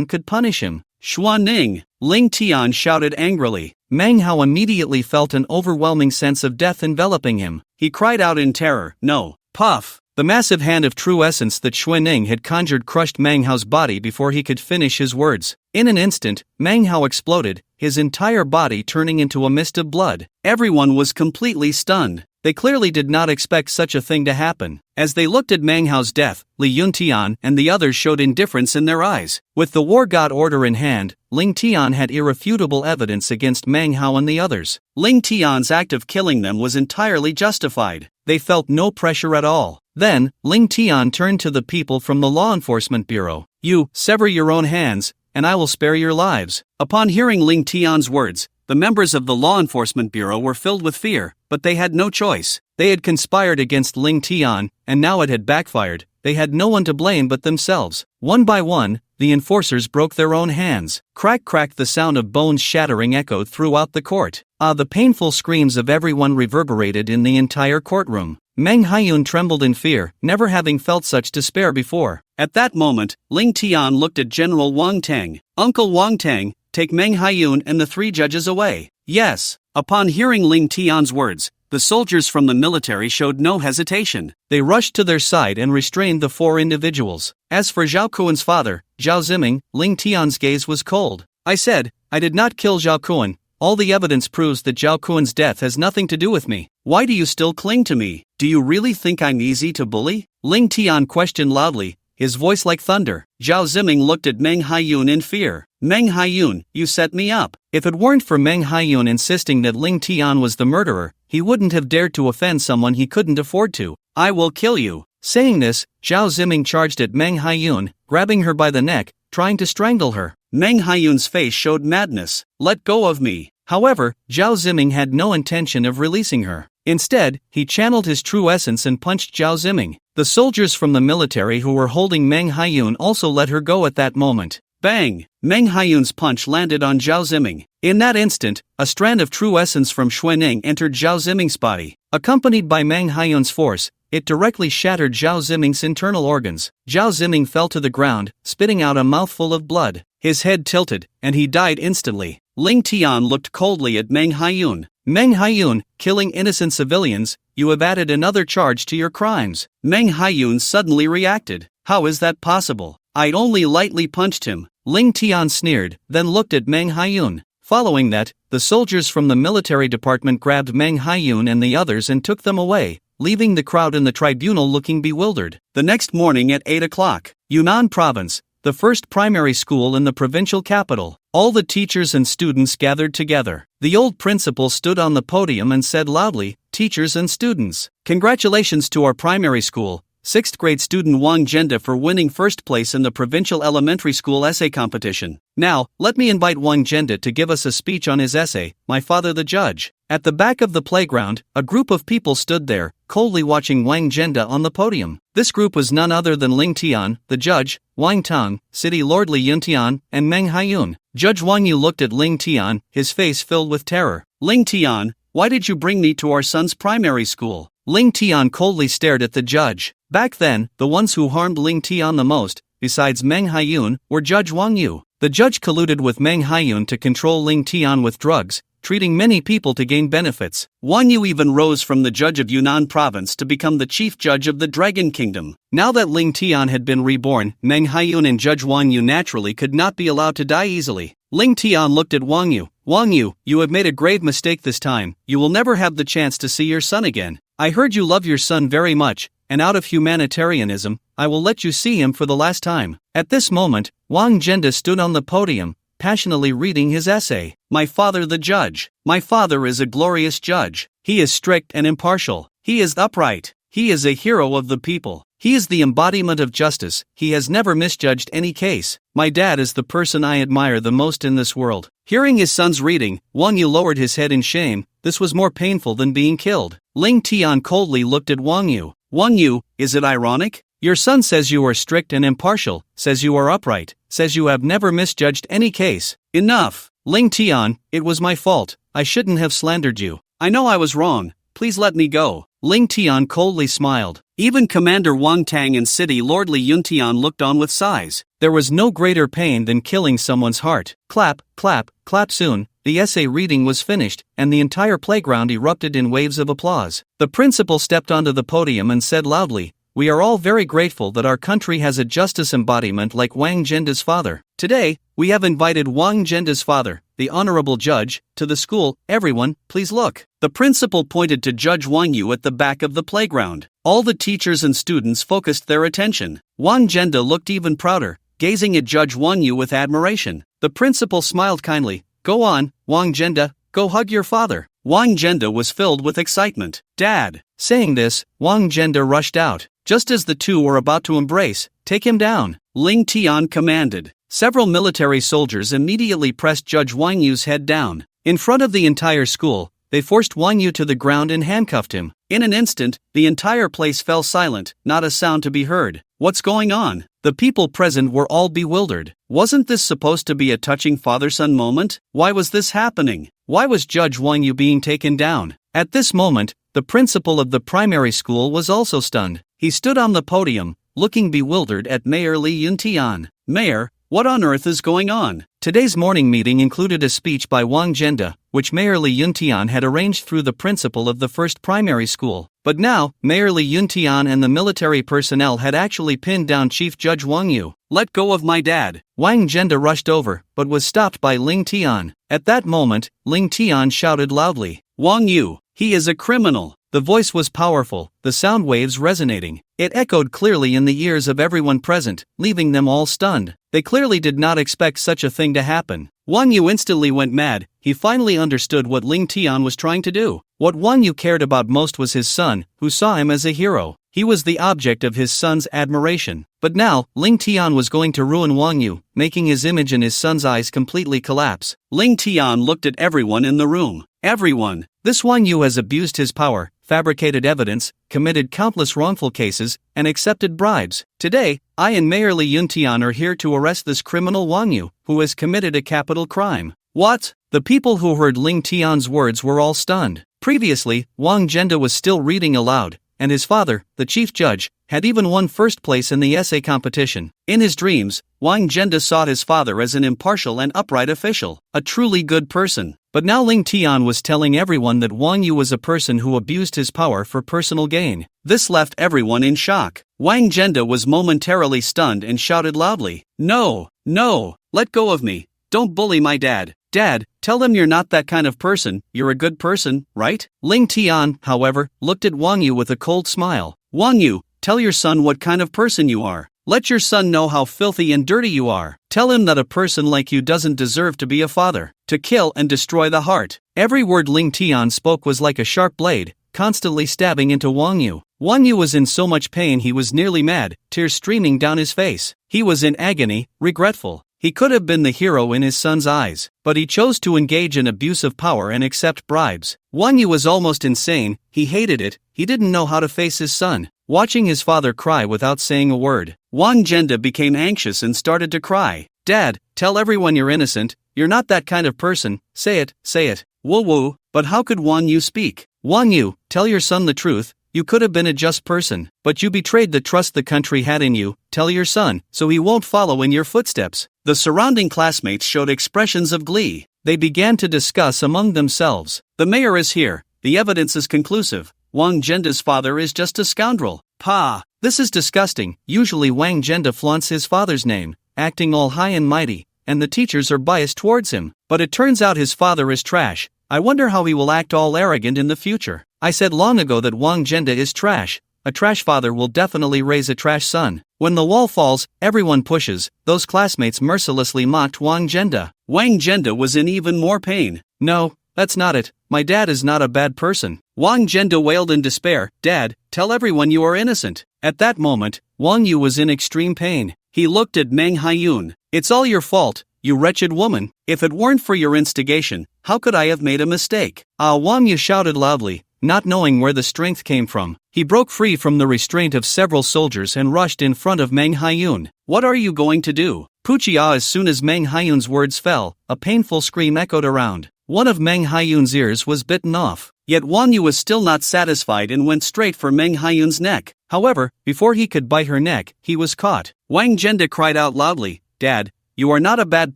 could punish him. Xuaning, Ling Tian shouted angrily. Meng Hao immediately felt an overwhelming sense of death enveloping him. He cried out in terror, "No!" Puff! The massive hand of true essence that Xuaning had conjured crushed Meng Hao's body before he could finish his words. In an instant, Meng Hao exploded, his entire body turning into a mist of blood. Everyone was completely stunned. They clearly did not expect such a thing to happen. As they looked at Meng Hao's death, Li Yuntian and the others showed indifference in their eyes. With the War God order in hand, Ling Tian had irrefutable evidence against Meng Hao and the others. Ling Tian's act of killing them was entirely justified. They felt no pressure at all. Then, Ling Tian turned to the people from the Law Enforcement Bureau. "You, sever your own hands, and I will spare your lives." Upon hearing Ling Tian's words, the members of the Law Enforcement Bureau were filled with fear, but they had no choice. They had conspired against Ling Tian, and now it had backfired. They had no one to blame but themselves. One by one, the enforcers broke their own hands. Crack crack, the sound of bones shattering echoed throughout the court. The painful screams of everyone reverberated in the entire courtroom. Meng Haiyun trembled in fear, never having felt such despair before. At that moment, Ling Tian looked at General Wang Tang. "Uncle Wang Tang, take Meng Haiyun and the three judges away." "Yes." Upon hearing Ling Tian's words, the soldiers from the military showed no hesitation. They rushed to their side and restrained the four individuals. As for Zhao Kuan's father, Zhao Ziming, Ling Tian's gaze was cold. "I said, I did not kill Zhao Kuan. All the evidence proves that Zhao Kuan's death has nothing to do with me. Why do you still cling to me? Do you really think I'm easy to bully?" Ling Tian questioned loudly, his voice like thunder. Zhao Ziming looked at Meng Haiyun in fear. "Meng Haiyun, you set me up." If it weren't for Meng Haiyun insisting that Ling Tian was the murderer, he wouldn't have dared to offend someone he couldn't afford to. "I will kill you." Saying this, Zhao Ziming charged at Meng Haiyun, grabbing her by the neck, trying to strangle her. Meng Haiyun's face showed madness. "Let go of me." However, Zhao Ziming had no intention of releasing her. Instead, he channeled his true essence and punched Zhao Ziming. The soldiers from the military who were holding Meng Haiyun also let her go at that moment. Bang! Meng Haiyun's punch landed on Zhao Ziming. In that instant, a strand of true essence from Xuaning entered Zhao Ziming's body. Accompanied by Meng Haiyun's force, it directly shattered Zhao Ziming's internal organs. Zhao Ziming fell to the ground, spitting out a mouthful of blood. His head tilted, and he died instantly. Ling Tian looked coldly at Meng Haiyun. "Meng Haiyun, killing innocent civilians, you have added another charge to your crimes." Meng Haiyun suddenly reacted. "How is that possible? I'd only lightly punched him." Ling Tian sneered, then looked at Meng Haiyun. Following that, the soldiers from the military department grabbed Meng Haiyun and the others and took them away, leaving the crowd in the tribunal looking bewildered. The next morning at 8 o'clock, Yunnan Province, the first primary school in the provincial capital. All the teachers and students gathered together. The old principal stood on the podium and said loudly, "Teachers and students, congratulations to our primary school, 6th grade student Wang Zhenda for winning first place in the provincial elementary school essay competition. Now, let me invite Wang Zhenda to give us a speech on his essay, My Father the Judge." At the back of the playground, a group of people stood there, coldly watching Wang Zhenda on the podium. This group was none other than Ling Tian, the judge, Wang Tang, City Lord Li Yuntian, and Meng Haiyun. Judge Wang Yu looked at Ling Tian, his face filled with terror. "Ling Tian, why did you bring me to our son's primary school?" Ling Tian coldly stared at the judge. Back then, the ones who harmed Ling Tian the most, besides Meng Haiyun, were Judge Wang Yu. The judge colluded with Meng Haiyun to control Ling Tian with drugs, treating many people to gain benefits. Wang Yu even rose from the judge of Yunnan province to become the chief judge of the Dragon Kingdom. Now that Ling Tian had been reborn, Meng Haiyun and Judge Wang Yu naturally could not be allowed to die easily. Ling Tian looked at Wang Yu. Wang Yu, you have made a grave mistake this time. You will never have the chance to see your son again. I heard you love your son very much, and out of humanitarianism, I will let you see him for the last time. At this moment, Wang Zhenda stood on the podium, passionately reading his essay. My father the judge. My father is a glorious judge. He is strict and impartial. He is upright. He is a hero of the people. He is the embodiment of justice. He has never misjudged any case. My dad is the person I admire the most in this world. Hearing his son's reading, Wang Yu lowered his head in shame. This was more painful than being killed. Ling Tian coldly looked at Wang Yu. Wang Yu, is it ironic? Your son says you are strict and impartial, says you are upright, says you have never misjudged any case. Enough! Ling Tian, it was my fault. I shouldn't have slandered you. I know I was wrong. Please let me go. Ling Tian coldly smiled. Even Commander Wang Tang and City Lord Li Yuntian looked on with sighs. There was no greater pain than killing someone's heart. Clap, clap, clap soon. The essay reading was finished, and the entire playground erupted in waves of applause. The principal stepped onto the podium and said loudly, "We are all very grateful that our country has a justice embodiment like Wang Zhenda's father. Today, we have invited Wang Zhenda's father, the honorable judge, to the school. Everyone, please look." The principal pointed to Judge Wang Yu at the back of the playground. All the teachers and students focused their attention. Wang Zhenda looked even prouder, gazing at Judge Wang Yu with admiration. The principal smiled kindly. "Go on, Wang Zhenda, go hug your father." Wang Zhenda was filled with excitement. "Dad!" Saying this, Wang Zhenda rushed out. Just as the two were about to embrace, "Take him down," Ling Tian commanded. Several military soldiers immediately pressed Judge Wang Yu's head down. In front of the entire school, they forced Wang Yu to the ground and handcuffed him. In an instant, the entire place fell silent, not a sound to be heard. What's going on? The people present were all bewildered. Wasn't this supposed to be a touching father-son moment? Why was this happening? Why was Judge Wang Yu being taken down? At this moment, the principal of the primary school was also stunned. He stood on the podium, looking bewildered at Mayor Li Yuntian. "Mayor, what on earth is going on?" Today's morning meeting included a speech by Wang Zhenda, which Mayor Li Yuntian had arranged through the principal of the first primary school. But now, Mayor Li Yuntian and the military personnel had actually pinned down Chief Judge Wang Yu. "Let go of my dad." Wang Zhenda rushed over, but was stopped by Ling Tian. At that moment, Ling Tian shouted loudly, "Wang Yu, he is a criminal." The voice was powerful, the sound waves resonating. It echoed clearly in the ears of everyone present, leaving them all stunned. They clearly did not expect such a thing to happen. Wang Yu instantly went mad. He finally understood what Ling Tian was trying to do. What Wang Yu cared about most was his son, who saw him as a hero. He was the object of his son's admiration. But now, Ling Tian was going to ruin Wang Yu, making his image in his son's eyes completely collapse. Ling Tian looked at everyone in the room. Everyone. This Wang Yu has abused his power, fabricated evidence, committed countless wrongful cases, and accepted bribes. Today, I and Mayor Li Yuntian are here to arrest this criminal Wang Yu, who has committed a capital crime. What? The people who heard Ling Tian's words were all stunned. Previously, Wang Zhenda was still reading aloud, and his father, the chief judge, had even won first place in the essay competition. In his dreams, Wang Zhenda saw his father as an impartial and upright official, a truly good person. But now Ling Tian was telling everyone that Wang Yu was a person who abused his power for personal gain. This left everyone in shock. Wang Zhenda was momentarily stunned and shouted loudly, "No, no, let go of me. Don't bully my dad. Dad, tell them you're not that kind of person, you're a good person, right?" Ling Tian, however, looked at Wang Yu with a cold smile. "Wang Yu, tell your son what kind of person you are. Let your son know how filthy and dirty you are. Tell him that a person like you doesn't deserve to be a father, to kill and destroy the heart." Every word Ling Tian spoke was like a sharp blade, constantly stabbing into Wang Yu. Wang Yu was in so much pain he was nearly mad, tears streaming down his face. He was in agony, regretful. He could have been the hero in his son's eyes, but he chose to engage in abuse of power and accept bribes. Wang Yu was almost insane. He hated it. He didn't know how to face his son. Watching his father cry without saying a word, Wang Zhenda became anxious and started to cry. "Dad, tell everyone you're innocent. You're not that kind of person. Say it, say it." Woo woo. But how could Wang Yu speak? "Wang Yu, tell your son the truth. You could have been a just person, but you betrayed the trust the country had in you. Tell your son, so he won't follow in your footsteps." The surrounding classmates showed expressions of glee. They began to discuss among themselves. The mayor is here. The evidence is conclusive. Wang Zhenda's father is just a scoundrel. Pa! This is disgusting. Usually Wang Zhenda flaunts his father's name, acting all high and mighty, and the teachers are biased towards him. But it turns out his father is trash. I wonder how he will act all arrogant in the future. I said long ago that Wang Zhenda is trash. A trash father will definitely raise a trash son. When the wall falls, everyone pushes. Those classmates mercilessly mocked Wang Zhenda. Wang Zhenda was in even more pain. No, that's not it. My dad is not a bad person. Wang Zhenda wailed in despair. Dad, tell everyone you are innocent. At that moment, Wang Yu was in extreme pain. He looked at Meng Haiyun. It's all your fault, you wretched woman. If it weren't for your instigation, how could I have made a mistake? Wang Yu shouted loudly, not knowing where the strength came from. He broke free from the restraint of several soldiers and rushed in front of Meng Haiyun. What are you going to do? Puchia! As soon as Meng Haiyun's words fell, a painful scream echoed around. One of Meng Haiyun's ears was bitten off. Yet Wang Yu was still not satisfied and went straight for Meng Haiyun's neck. However, before he could bite her neck, he was caught. Wang Zhenda cried out loudly, Dad, you are not a bad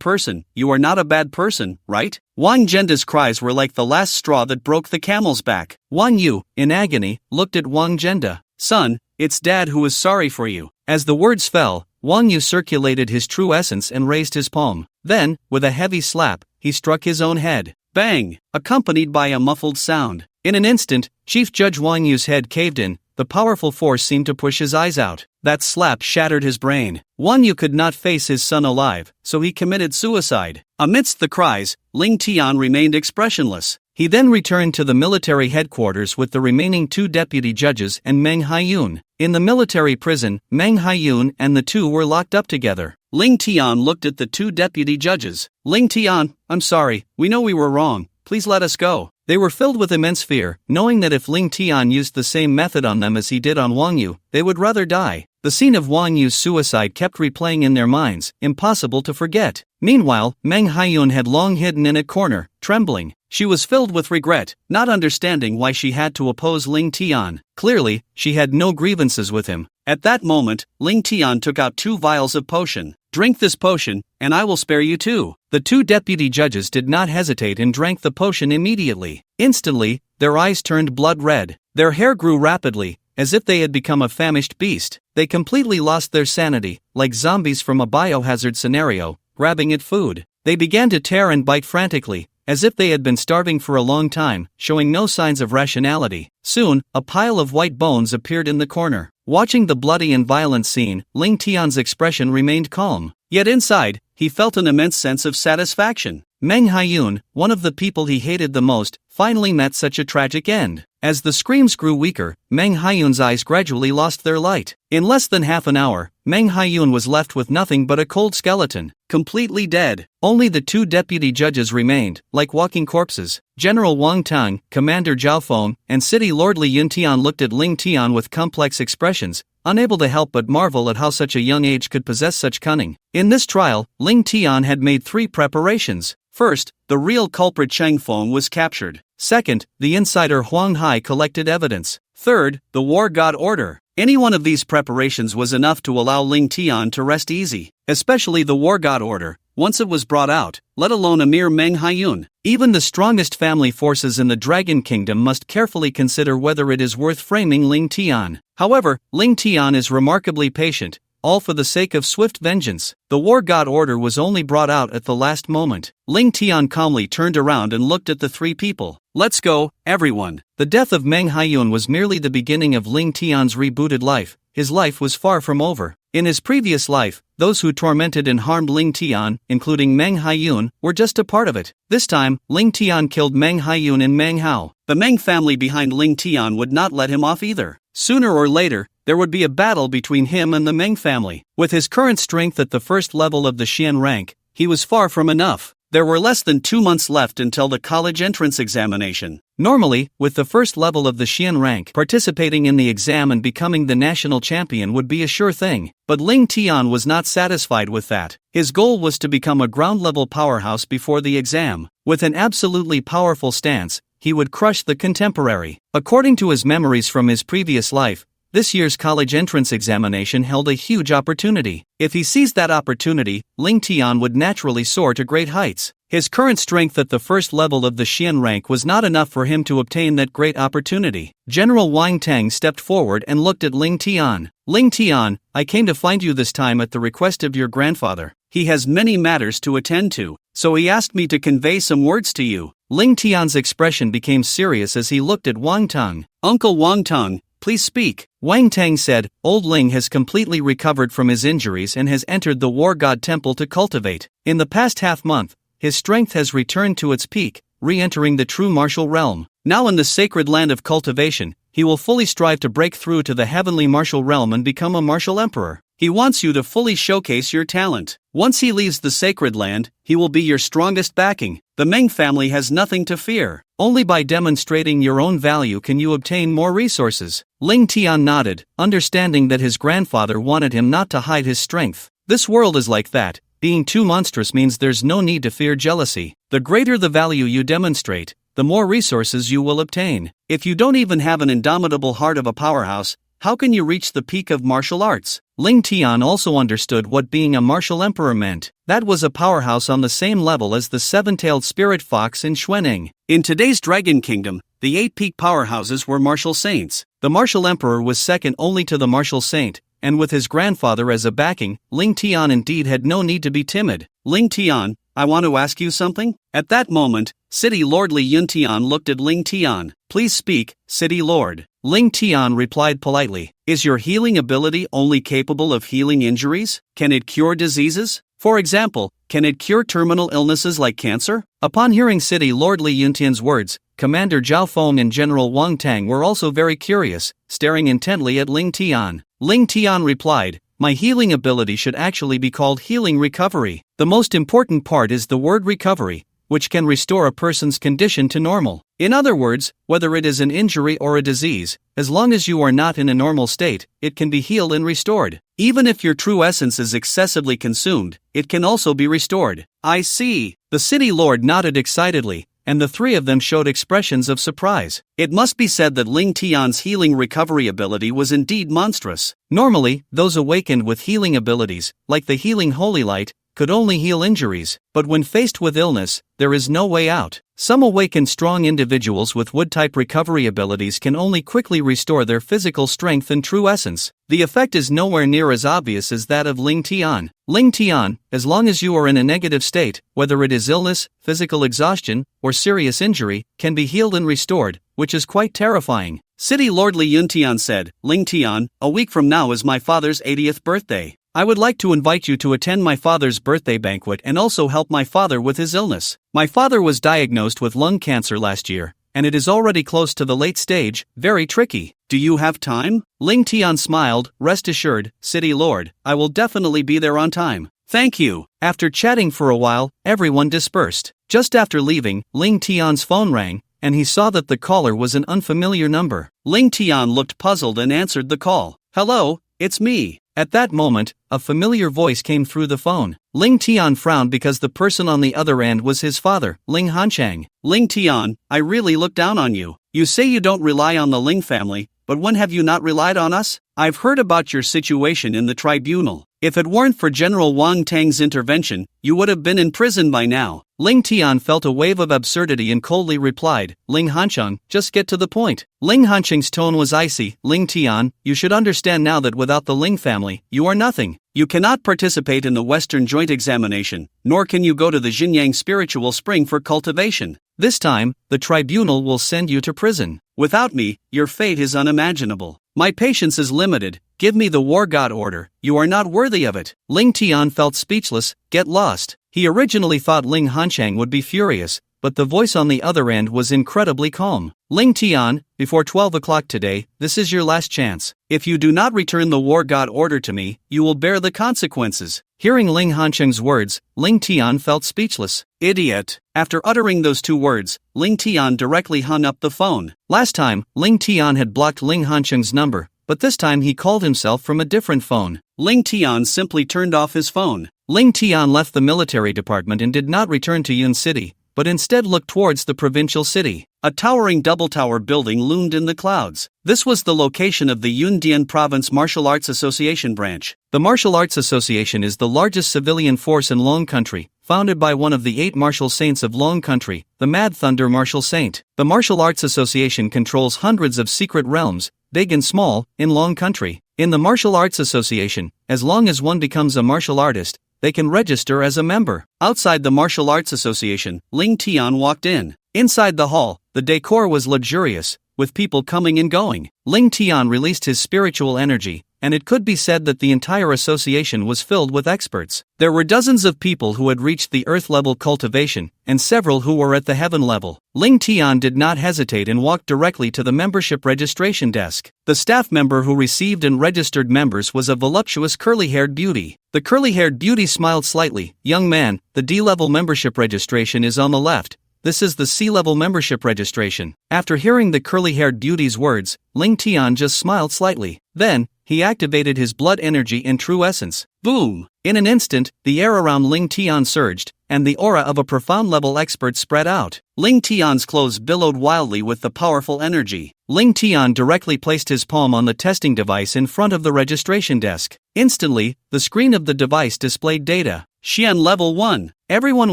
person, you are not a bad person, right? Wang Zhenda's cries were like the last straw that broke the camel's back. Wang Yu, in agony, looked at Wang Zhenda. Son, it's Dad who is sorry for you. As the words fell, Wang Yu circulated his true essence and raised his palm. Then, with a heavy slap, he struck his own head. Bang! Accompanied by a muffled sound. In an instant, Chief Judge Wang Yu's head caved in. The powerful force seemed to push his eyes out. That slap shattered his brain. Wang Yu could not face his son alive, so he committed suicide. Amidst the cries, Ling Tian remained expressionless. He then returned to the military headquarters with the remaining 2 deputy judges and Meng Haiyun. In the military prison, Meng Haiyun and the two were locked up together. Ling Tian looked at the 2 deputy judges. Ling Tian, I'm sorry, we know we were wrong. Please let us go. They were filled with immense fear, knowing that if Ling Tian used the same method on them as he did on Wang Yu, they would rather die. The scene of Wang Yu's suicide kept replaying in their minds, impossible to forget. Meanwhile, Meng Haiyun had long hidden in a corner, trembling. She was filled with regret, not understanding why she had to oppose Ling Tian. Clearly, she had no grievances with him. At that moment, Ling Tian took out 2 vials of potion. Drink this potion, and I will spare you too. The 2 deputy judges did not hesitate and drank the potion immediately. Instantly, their eyes turned blood red. Their hair grew rapidly, as if they had become a famished beast. They completely lost their sanity, like zombies from a biohazard scenario, grabbing at food. They began to tear and bite frantically, as if they had been starving for a long time, showing no signs of rationality. Soon, a pile of white bones appeared in the corner. Watching the bloody and violent scene, Ling Tian's expression remained calm. Yet inside, he felt an immense sense of satisfaction. Meng Haiyun, one of the people he hated the most, finally met such a tragic end. As the screams grew weaker, Meng Haiyun's eyes gradually lost their light. In less than half an hour, Meng Haiyun was left with nothing but a cold skeleton, completely dead. Only the 2 deputy judges remained, like walking corpses. General Wang Tang, Commander Zhao Feng, and City Lord Li Yuntian looked at Ling Tian with complex expressions, unable to help but marvel at how such a young age could possess such cunning. In this trial, Ling Tian had made 3 preparations. First, the real culprit Cheng Feng was captured. Second, the insider Huang Hai collected evidence. Third, the war god order. Any one of these preparations was enough to allow Ling Tian to rest easy, especially the war god order, once it was brought out, let alone a mere Meng Haiyun. Even the strongest family forces in the Dragon Kingdom must carefully consider whether it is worth framing Ling Tian. However, Ling Tian is remarkably patient, all for the sake of swift vengeance. The war god order was only brought out at the last moment. Ling Tian calmly turned around and looked at the 3 people. Let's go, everyone. The death of Meng Haiyun was merely the beginning of Ling Tian's rebooted life. His life was far from over. In his previous life, those who tormented and harmed Ling Tian, including Meng Haiyun, were just a part of it. This time, Ling Tian killed Meng Haiyun and Meng Hao. The Meng family behind Ling Tian would not let him off either. Sooner or later, there would be a battle between him and the Meng family. With his current strength at the 1st level of the Xian rank, he was far from enough. There were less than 2 months left until the college entrance examination. Normally, with the 1st level of the Xian rank, participating in the exam and becoming the national champion would be a sure thing. But Ling Tian was not satisfied with that. His goal was to become a ground-level powerhouse before the exam. With an absolutely powerful stance, he would crush the contemporary. According to his memories from his previous life, this year's college entrance examination held a huge opportunity. If he seized that opportunity, Ling Tian would naturally soar to great heights. His current strength at the first level of the Xian rank was not enough for him to obtain that great opportunity. General Wang Tang stepped forward and looked at Ling Tian. Ling Tian, I came to find you this time at the request of your grandfather. He has many matters to attend to, so he asked me to convey some words to you. Ling Tian's expression became serious as he looked at Wang Tang. Uncle Wang Tang, please speak. Wang Tang said, Old Ling has completely recovered from his injuries and has entered the War God Temple to cultivate. In the past half-month, his strength has returned to its peak, re-entering the true martial realm. Now in the sacred land of cultivation, he will fully strive to break through to the heavenly martial realm and become a martial emperor. He wants you to fully showcase your talent. Once he leaves the sacred land, he will be your strongest backing. The Meng family has nothing to fear. Only by demonstrating your own value can you obtain more resources. Ling Tian nodded, understanding that his grandfather wanted him not to hide his strength. This world is like that. Being too monstrous means there's no need to fear jealousy. The greater the value you demonstrate, the more resources you will obtain. If you don't even have an indomitable heart of a powerhouse, how can you reach the peak of martial arts? Ling Tian also understood what being a martial emperor meant. That was a powerhouse on the same level as the seven-tailed spirit fox in Xuanning. In today's Dragon Kingdom, the 8 peak powerhouses were martial saints. The martial emperor was second only to the martial saint, and with his grandfather as a backing, Ling Tian indeed had no need to be timid. Ling Tian, I want to ask you something? At that moment, City Lord Li Yuntian looked at Ling Tian. Please speak, City Lord. Ling Tian replied politely. Is your healing ability only capable of healing injuries? Can it cure diseases? For example, can it cure terminal illnesses like cancer? Upon hearing City Lord Li Yuntian's words, Commander Zhao Feng and General Wang Tang were also very curious, staring intently at Ling Tian. Ling Tian replied, my healing ability should actually be called healing recovery. The most important part is the word recovery, which can restore a person's condition to normal. In other words, whether it is an injury or a disease, as long as you are not in a normal state, it can be healed and restored. Even if your true essence is excessively consumed, it can also be restored. I see. The city lord nodded excitedly, and the three of them showed expressions of surprise. It must be said that Ling Tian's healing recovery ability was indeed monstrous. Normally, those awakened with healing abilities, like the healing holy light, could only heal injuries, but when faced with illness, there is no way out. Some awakened strong individuals with wood-type recovery abilities can only quickly restore their physical strength and true essence. The effect is nowhere near as obvious as that of Ling Tian. Ling Tian, as long as you are in a negative state, whether it is illness, physical exhaustion, or serious injury, can be healed and restored, which is quite terrifying. City Lord Li Yuntian said, Ling Tian, a week from now is my father's 80th birthday. I would like to invite you to attend my father's birthday banquet and also help my father with his illness. My father was diagnosed with lung cancer last year, and it is already close to the late stage, very tricky. Do you have time? Ling Tian smiled, rest assured, City Lord, I will definitely be there on time. Thank you. After chatting for a while, everyone dispersed. Just after leaving, Ling Tian's phone rang, and he saw that the caller was an unfamiliar number. Ling Tian looked puzzled and answered the call. Hello, it's me. At that moment, a familiar voice came through the phone. Ling Tian frowned because the person on the other end was his father, Ling Hanchang. Ling Tian, I really look down on you. You say you don't rely on the Ling family, but when have you not relied on us? I've heard about your situation in the tribunal. If it weren't for General Wang Tang's intervention, you would have been in prison by now. Ling Tian felt a wave of absurdity and coldly replied, Ling Hanchang, just get to the point. Ling Hanchang's tone was icy. Ling Tian, you should understand now that without the Ling family, you are nothing. You cannot participate in the Western Joint Examination, nor can you go to the Xinyang Spiritual Spring for cultivation. This time, the tribunal will send you to prison. Without me, your fate is unimaginable. My patience is limited. Give me the War God order. You are not worthy of it. Ling Tian felt speechless. Get lost. He originally thought Ling Hanchang would be furious, but the voice on the other end was incredibly calm. Ling Tian, before 12 o'clock today, this is your last chance. If you do not return the War God order to me, you will bear the consequences. Hearing Ling Hanchang's words, Ling Tian felt speechless. Idiot. After uttering those two words, Ling Tian directly hung up the phone. Last time, Ling Tian had blocked Ling Hanchang's number, but this time he called himself from a different phone. Ling Tian simply turned off his phone. Ling Tian left the military department and did not return to Yun City, but instead looked towards the provincial city. A towering double-tower building loomed in the clouds. This was the location of the Yundian Province Martial Arts Association branch. The Martial Arts Association is the largest civilian force in Long Country, founded by one of the 8 martial saints of Long Country, the Mad Thunder Martial Saint. The Martial Arts Association controls hundreds of secret realms, big and small, in Long Country. In the Martial Arts Association, as long as one becomes a martial artist, they can register as a member. Outside the Martial Arts Association, Ling Tian walked in. Inside the hall, the decor was luxurious, with people coming and going. Ling Tian released his spiritual energy, and it could be said that the entire association was filled with experts. There were dozens of people who had reached the earth-level cultivation, and several who were at the heaven level. Ling Tian did not hesitate and walked directly to the membership registration desk. The staff member who received and registered members was a voluptuous curly-haired beauty. The curly-haired beauty smiled slightly. "Young man, the D-level membership registration is on the left. This is the C-level membership registration." After hearing the curly-haired beauty's words, Ling Tian just smiled slightly. Then, he activated his blood energy in true essence. Boom! In an instant, the air around Ling Tian surged, and the aura of a profound-level expert spread out. Ling Tian's clothes billowed wildly with the powerful energy. Ling Tian directly placed his palm on the testing device in front of the registration desk. Instantly, the screen of the device displayed data. Xian Level 1. Everyone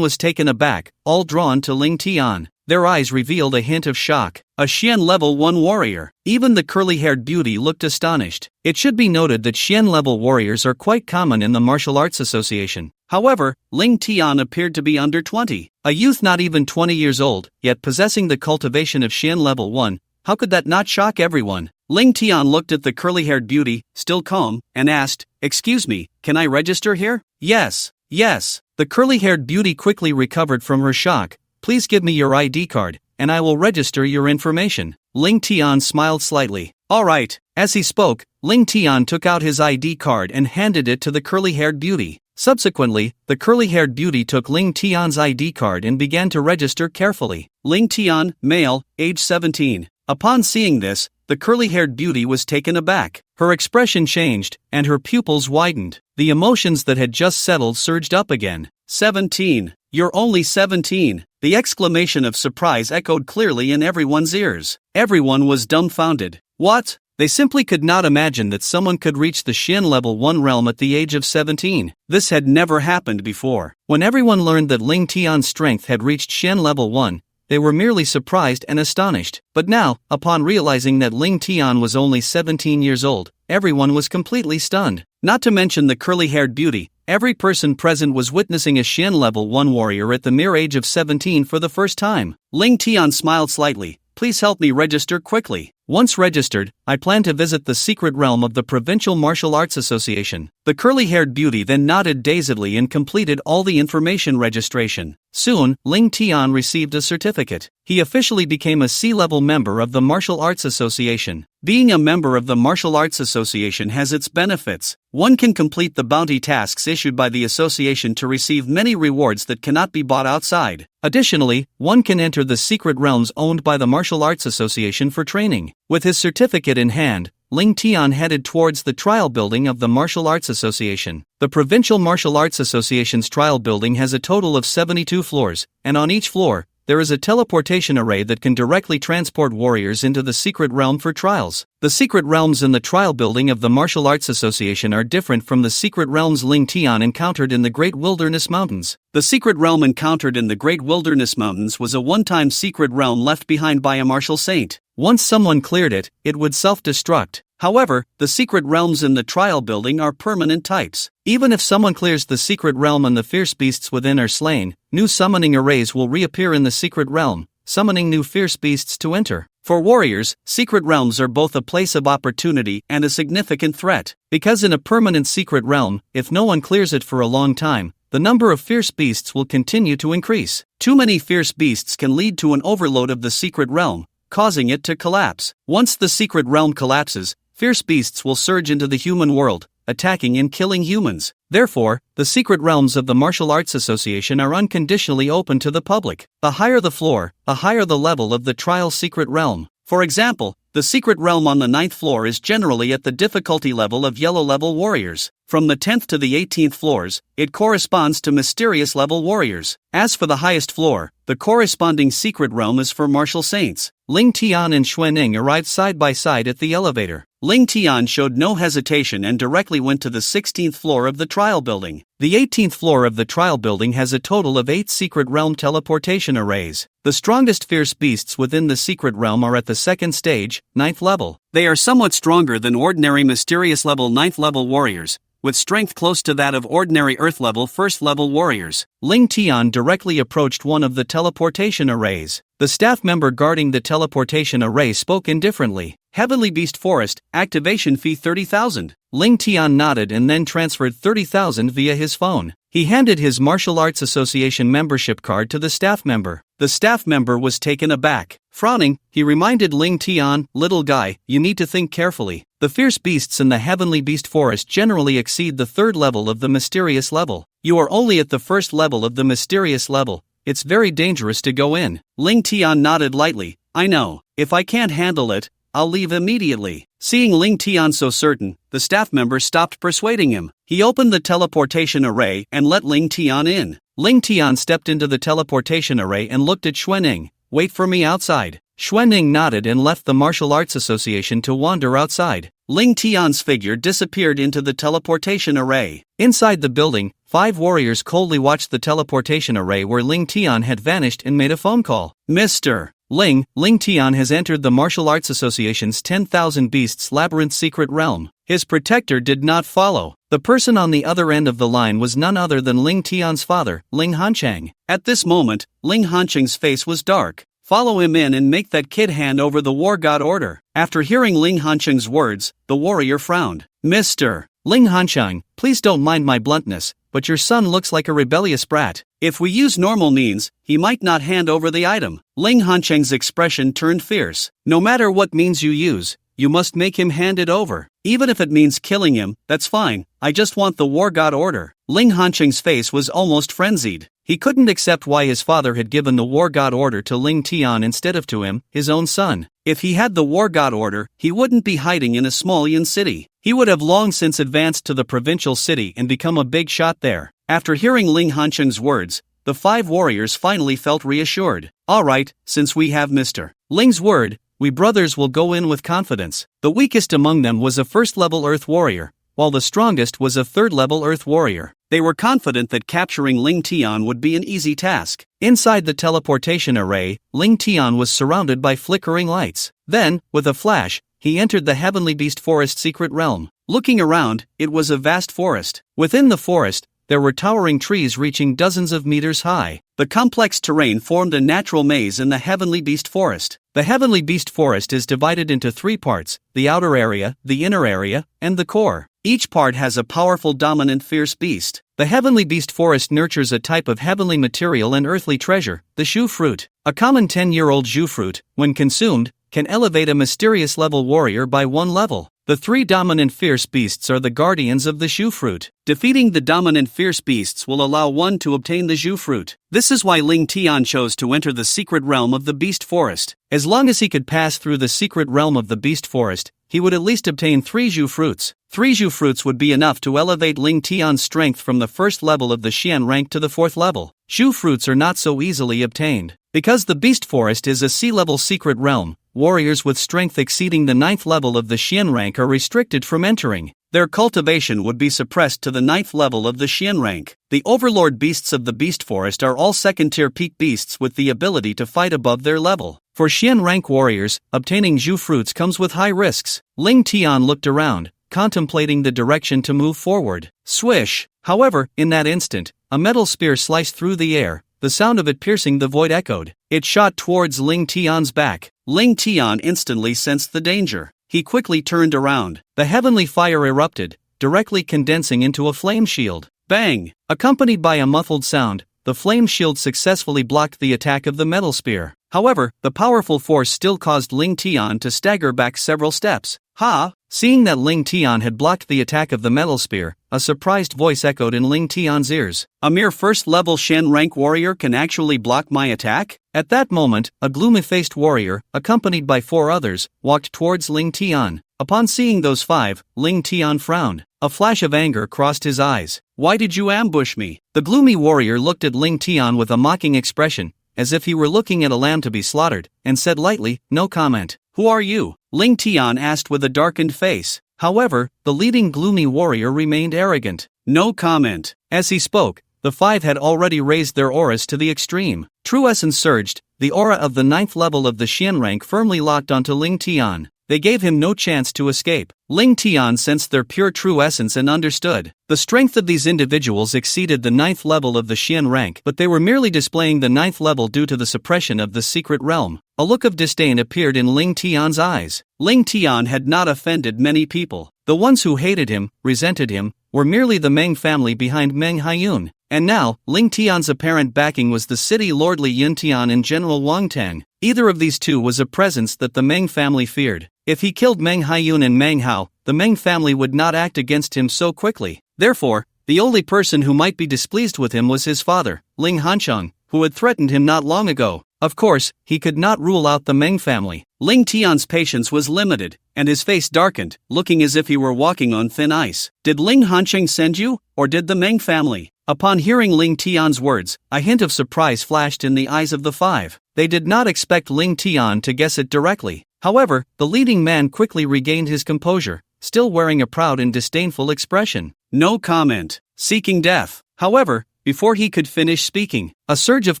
was taken aback, all drawn to Ling Tian. Their eyes revealed a hint of shock. A Xian Level 1 warrior. Even the curly-haired beauty looked astonished. It should be noted that Xian Level warriors are quite common in the Martial Arts Association. However, Ling Tian appeared to be under 20. A youth not even 20 years old, yet possessing the cultivation of Xian Level 1. How could that not shock everyone? Ling Tian looked at the curly-haired beauty, still calm, and asked, "Excuse me, can I register here?" "Yes. Yes." The curly-haired beauty quickly recovered from her shock. "Please give me your ID card, and I will register your information." Ling Tian smiled slightly. "All right." As he spoke, Ling Tian took out his ID card and handed it to the curly-haired beauty. Subsequently, the curly-haired beauty took Ling Tian's ID card and began to register carefully. Ling Tian, male, age 17. Upon seeing this, the curly-haired beauty was taken aback. Her expression changed, and her pupils widened. The emotions that had just settled surged up again. 17. You're only 17. The exclamation of surprise echoed clearly in everyone's ears. Everyone was dumbfounded. What? They simply could not imagine that someone could reach the Xian Level 1 realm at the age of 17. This had never happened before. When everyone learned that Ling Tian's strength had reached Xian Level 1, they were merely surprised and astonished. But now, upon realizing that Ling Tian was only 17 years old, everyone was completely stunned. Not to mention the curly-haired beauty, every person present was witnessing a Xian Level 1 warrior at the mere age of 17 for the first time. Ling Tian smiled slightly. "Please help me register quickly. Once registered, I plan to visit the secret realm of the Provincial Martial Arts Association." The curly-haired beauty then nodded dazedly and completed all the information registration. Soon, Ling Tian received a certificate. He officially became a C-level member of the Martial Arts Association. Being a member of the Martial Arts Association has its benefits. One can complete the bounty tasks issued by the association to receive many rewards that cannot be bought outside. Additionally, one can enter the secret realms owned by the Martial Arts Association for training. With his certificate in hand, Ling Tian headed towards the trial building of the Martial Arts Association. The Provincial Martial Arts Association's trial building has a total of 72 floors, and on each floor, there is a teleportation array that can directly transport warriors into the secret realm for trials. The secret realms in the trial building of the Martial Arts Association are different from the secret realms Ling Tian encountered in the Great Wilderness Mountains. The secret realm encountered in the Great Wilderness Mountains was a one-time secret realm left behind by a martial saint. Once someone cleared it, it would self-destruct. However, the secret realms in the trial building are permanent types. Even if someone clears the secret realm and the fierce beasts within are slain, new summoning arrays will reappear in the secret realm, summoning new fierce beasts to enter. For warriors, secret realms are both a place of opportunity and a significant threat. Because in a permanent secret realm, if no one clears it for a long time, the number of fierce beasts will continue to increase. Too many fierce beasts can lead to an overload of the secret realm, causing it to collapse. Once the secret realm collapses, fierce beasts will surge into the human world, attacking and killing humans. Therefore, the secret realms of the Martial Arts Association are unconditionally open to the public. The higher the floor, the higher the level of the trial secret realm. For example, the secret realm on the 9th floor is generally at the difficulty level of yellow level warriors. From the 10th to the 18th floors, it corresponds to mysterious level warriors. As for the highest floor, the corresponding secret realm is for martial saints. Ling Tian and Xuanning arrived side by side at the elevator. Ling Tian showed no hesitation and directly went to the 16th floor of the trial building. The 18th floor of the trial building has a total of 8 secret realm teleportation arrays. The strongest fierce beasts within the secret realm are at the second stage, 9th level. They are somewhat stronger than ordinary mysterious level 9th level warriors, with strength close to that of ordinary earth level 1st level warriors. Ling Tian directly approached one of the teleportation arrays. The staff member guarding the teleportation array spoke indifferently. Heavenly Beast Forest, activation fee 30,000. Ling Tian nodded and then transferred 30,000 via his phone. He handed his Martial Arts Association membership card to the staff member. The staff member was taken aback. Frowning, he reminded Ling Tian, "Little guy, you need to think carefully. The fierce beasts in the Heavenly Beast Forest generally exceed the 3rd level of the mysterious level. You are only at the 1st level of the mysterious level. It's very dangerous to go in." Ling Tian nodded lightly. "I know. If I can't handle it, I'll leave immediately." Seeing Ling Tian so certain, the staff member stopped persuading him. He opened the teleportation array and let Ling Tian in. Ling Tian stepped into the teleportation array and looked at Xuanning. "Wait for me outside." Xuanning nodded and left the Martial Arts Association to wander outside. Ling Tian's figure disappeared into the teleportation array. Inside the building, 5 warriors coldly watched the teleportation array where Ling Tian had vanished and made a phone call. "Mr. Ling Tian has entered the Martial Arts Association's 10,000 Beasts Labyrinth secret realm. His protector did not follow." The person on the other end of the line was none other than Ling Tian's father, Ling Hanchang. At this moment, Ling Hanchang's face was dark. "Follow him in and make that kid hand over the war god order." After hearing Ling Hanchang's words, the warrior frowned. "Mr. Ling Hanchang, please don't mind my bluntness, but your son looks like a rebellious brat. If we use normal means, he might not hand over the item." Ling Hanchang's expression turned fierce. "No matter what means you use, you must make him hand it over. Even if it means killing him, that's fine. I just want the war god order." Ling Hanchang's face was almost frenzied. He couldn't accept why his father had given the war god order to Ling Tian instead of to him, his own son. If he had the war god order, he wouldn't be hiding in a small Yin city. He would have long since advanced to the provincial city and become a big shot there. After hearing Ling Hanchang's words, the 5 warriors finally felt reassured. "All right, since we have Mr. Ling's word, we brothers will go in with confidence." The weakest among them was a 1st-level Earth warrior, while the strongest was a 3rd-level Earth warrior. They were confident that capturing Ling Tian would be an easy task. Inside the teleportation array, Ling Tian was surrounded by flickering lights. Then, with a flash, he entered the Heavenly Beast Forest secret realm. Looking around, it was a vast forest. Within the forest, there were towering trees reaching dozens of meters high. The complex terrain formed a natural maze in the Heavenly Beast Forest. The Heavenly Beast Forest is divided into 3 parts: the outer area, the inner area, and the core. Each part has a powerful dominant fierce beast. The Heavenly Beast Forest nurtures a type of heavenly material and earthly treasure, the Shu fruit. A common 10-year-old Shu fruit, when consumed, can elevate a mysterious level warrior by 1 level. The 3 dominant fierce beasts are the guardians of the Shu fruit. Defeating the dominant fierce beasts will allow one to obtain the Shu fruit. This is why Ling Tian chose to enter the secret realm of the Beast Forest. As long as he could pass through the secret realm of the Beast Forest, he would at least obtain 3 Shu fruits. 3 Shu fruits would be enough to elevate Ling Tian's strength from the 1st level of the Xian rank to the 4th level. Shu fruits are not so easily obtained. Because the Beast Forest is a sea-level secret realm, warriors with strength exceeding the 9th level of the Xian rank are restricted from entering. Their cultivation would be suppressed to the 9th level of the Xian rank. The overlord beasts of the Beast Forest are all second-tier peak beasts with the ability to fight above their level. For Xian rank warriors, obtaining Shu fruits comes with high risks. Ling Tian looked around, contemplating the direction to move forward. Swish! However, in that instant, a metal spear sliced through the air. The sound of it piercing the void echoed. It shot towards Ling Tian's back. Ling Tian instantly sensed the danger. He quickly turned around. The heavenly fire erupted, directly condensing into a flame shield. Bang! Accompanied by a muffled sound, the flame shield successfully blocked the attack of the metal spear. However, the powerful force still caused Ling Tian to stagger back several steps. Ha! Seeing that Ling Tian had blocked the attack of the metal spear, a surprised voice echoed in Ling Tian's ears. "A mere 1st-level Shen rank warrior can actually block my attack?" At that moment, a gloomy-faced warrior, accompanied by 4 others, walked towards Ling Tian. Upon seeing those 5, Ling Tian frowned. A flash of anger crossed his eyes. "Why did you ambush me?" The gloomy warrior looked at Ling Tian with a mocking expression, as if he were looking at a lamb to be slaughtered, and said lightly, "No comment." "Who are you?" Ling Tian asked with a darkened face. However, the leading gloomy warrior remained arrogant. No comment. As he spoke, the five had already raised their auras to the extreme. True essence surged, the aura of the 9th level of the Xian rank firmly locked onto Ling Tian. They gave him no chance to escape. Ling Tian sensed their pure true essence and understood. The strength of these individuals exceeded the 9th level of the Xian rank, but they were merely displaying the 9th level due to the suppression of the secret realm. A look of disdain appeared in Ling Tian's eyes. Ling Tian had not offended many people. The ones who hated him, resented him, were merely the Mang family behind Meng Haiyun. And now, Ling Tian's apparent backing was the city lord Li Yuntian and General Wang Tang. Either of these two was a presence that the Meng family feared. If he killed Meng Haiyun and Meng Hao, the Meng family would not act against him so quickly. Therefore, the only person who might be displeased with him was his father, Ling Hancheng, who had threatened him not long ago. Of course, he could not rule out the Meng family. Ling Tian's patience was limited, and his face darkened, looking as if he were walking on thin ice. Did Ling Hancheng send you, or did the Meng family? Upon hearing Ling Tian's words, a hint of surprise flashed in the eyes of the five. They did not expect Ling Tian to guess it directly. However, the leading man quickly regained his composure, still wearing a proud and disdainful expression. No comment. Seeking death. However, before he could finish speaking, a surge of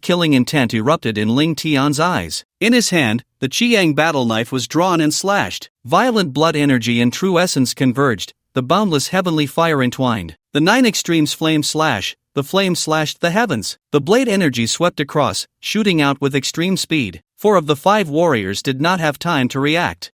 killing intent erupted in Ling Tian's eyes. In his hand, the Qiang battle knife was drawn and slashed. Violent blood energy and true essence converged, the boundless heavenly fire entwined. The 9 extremes flame slash, the flame slashed the heavens. The blade energy swept across, shooting out with extreme speed. 4 of the 5 warriors did not have time to react.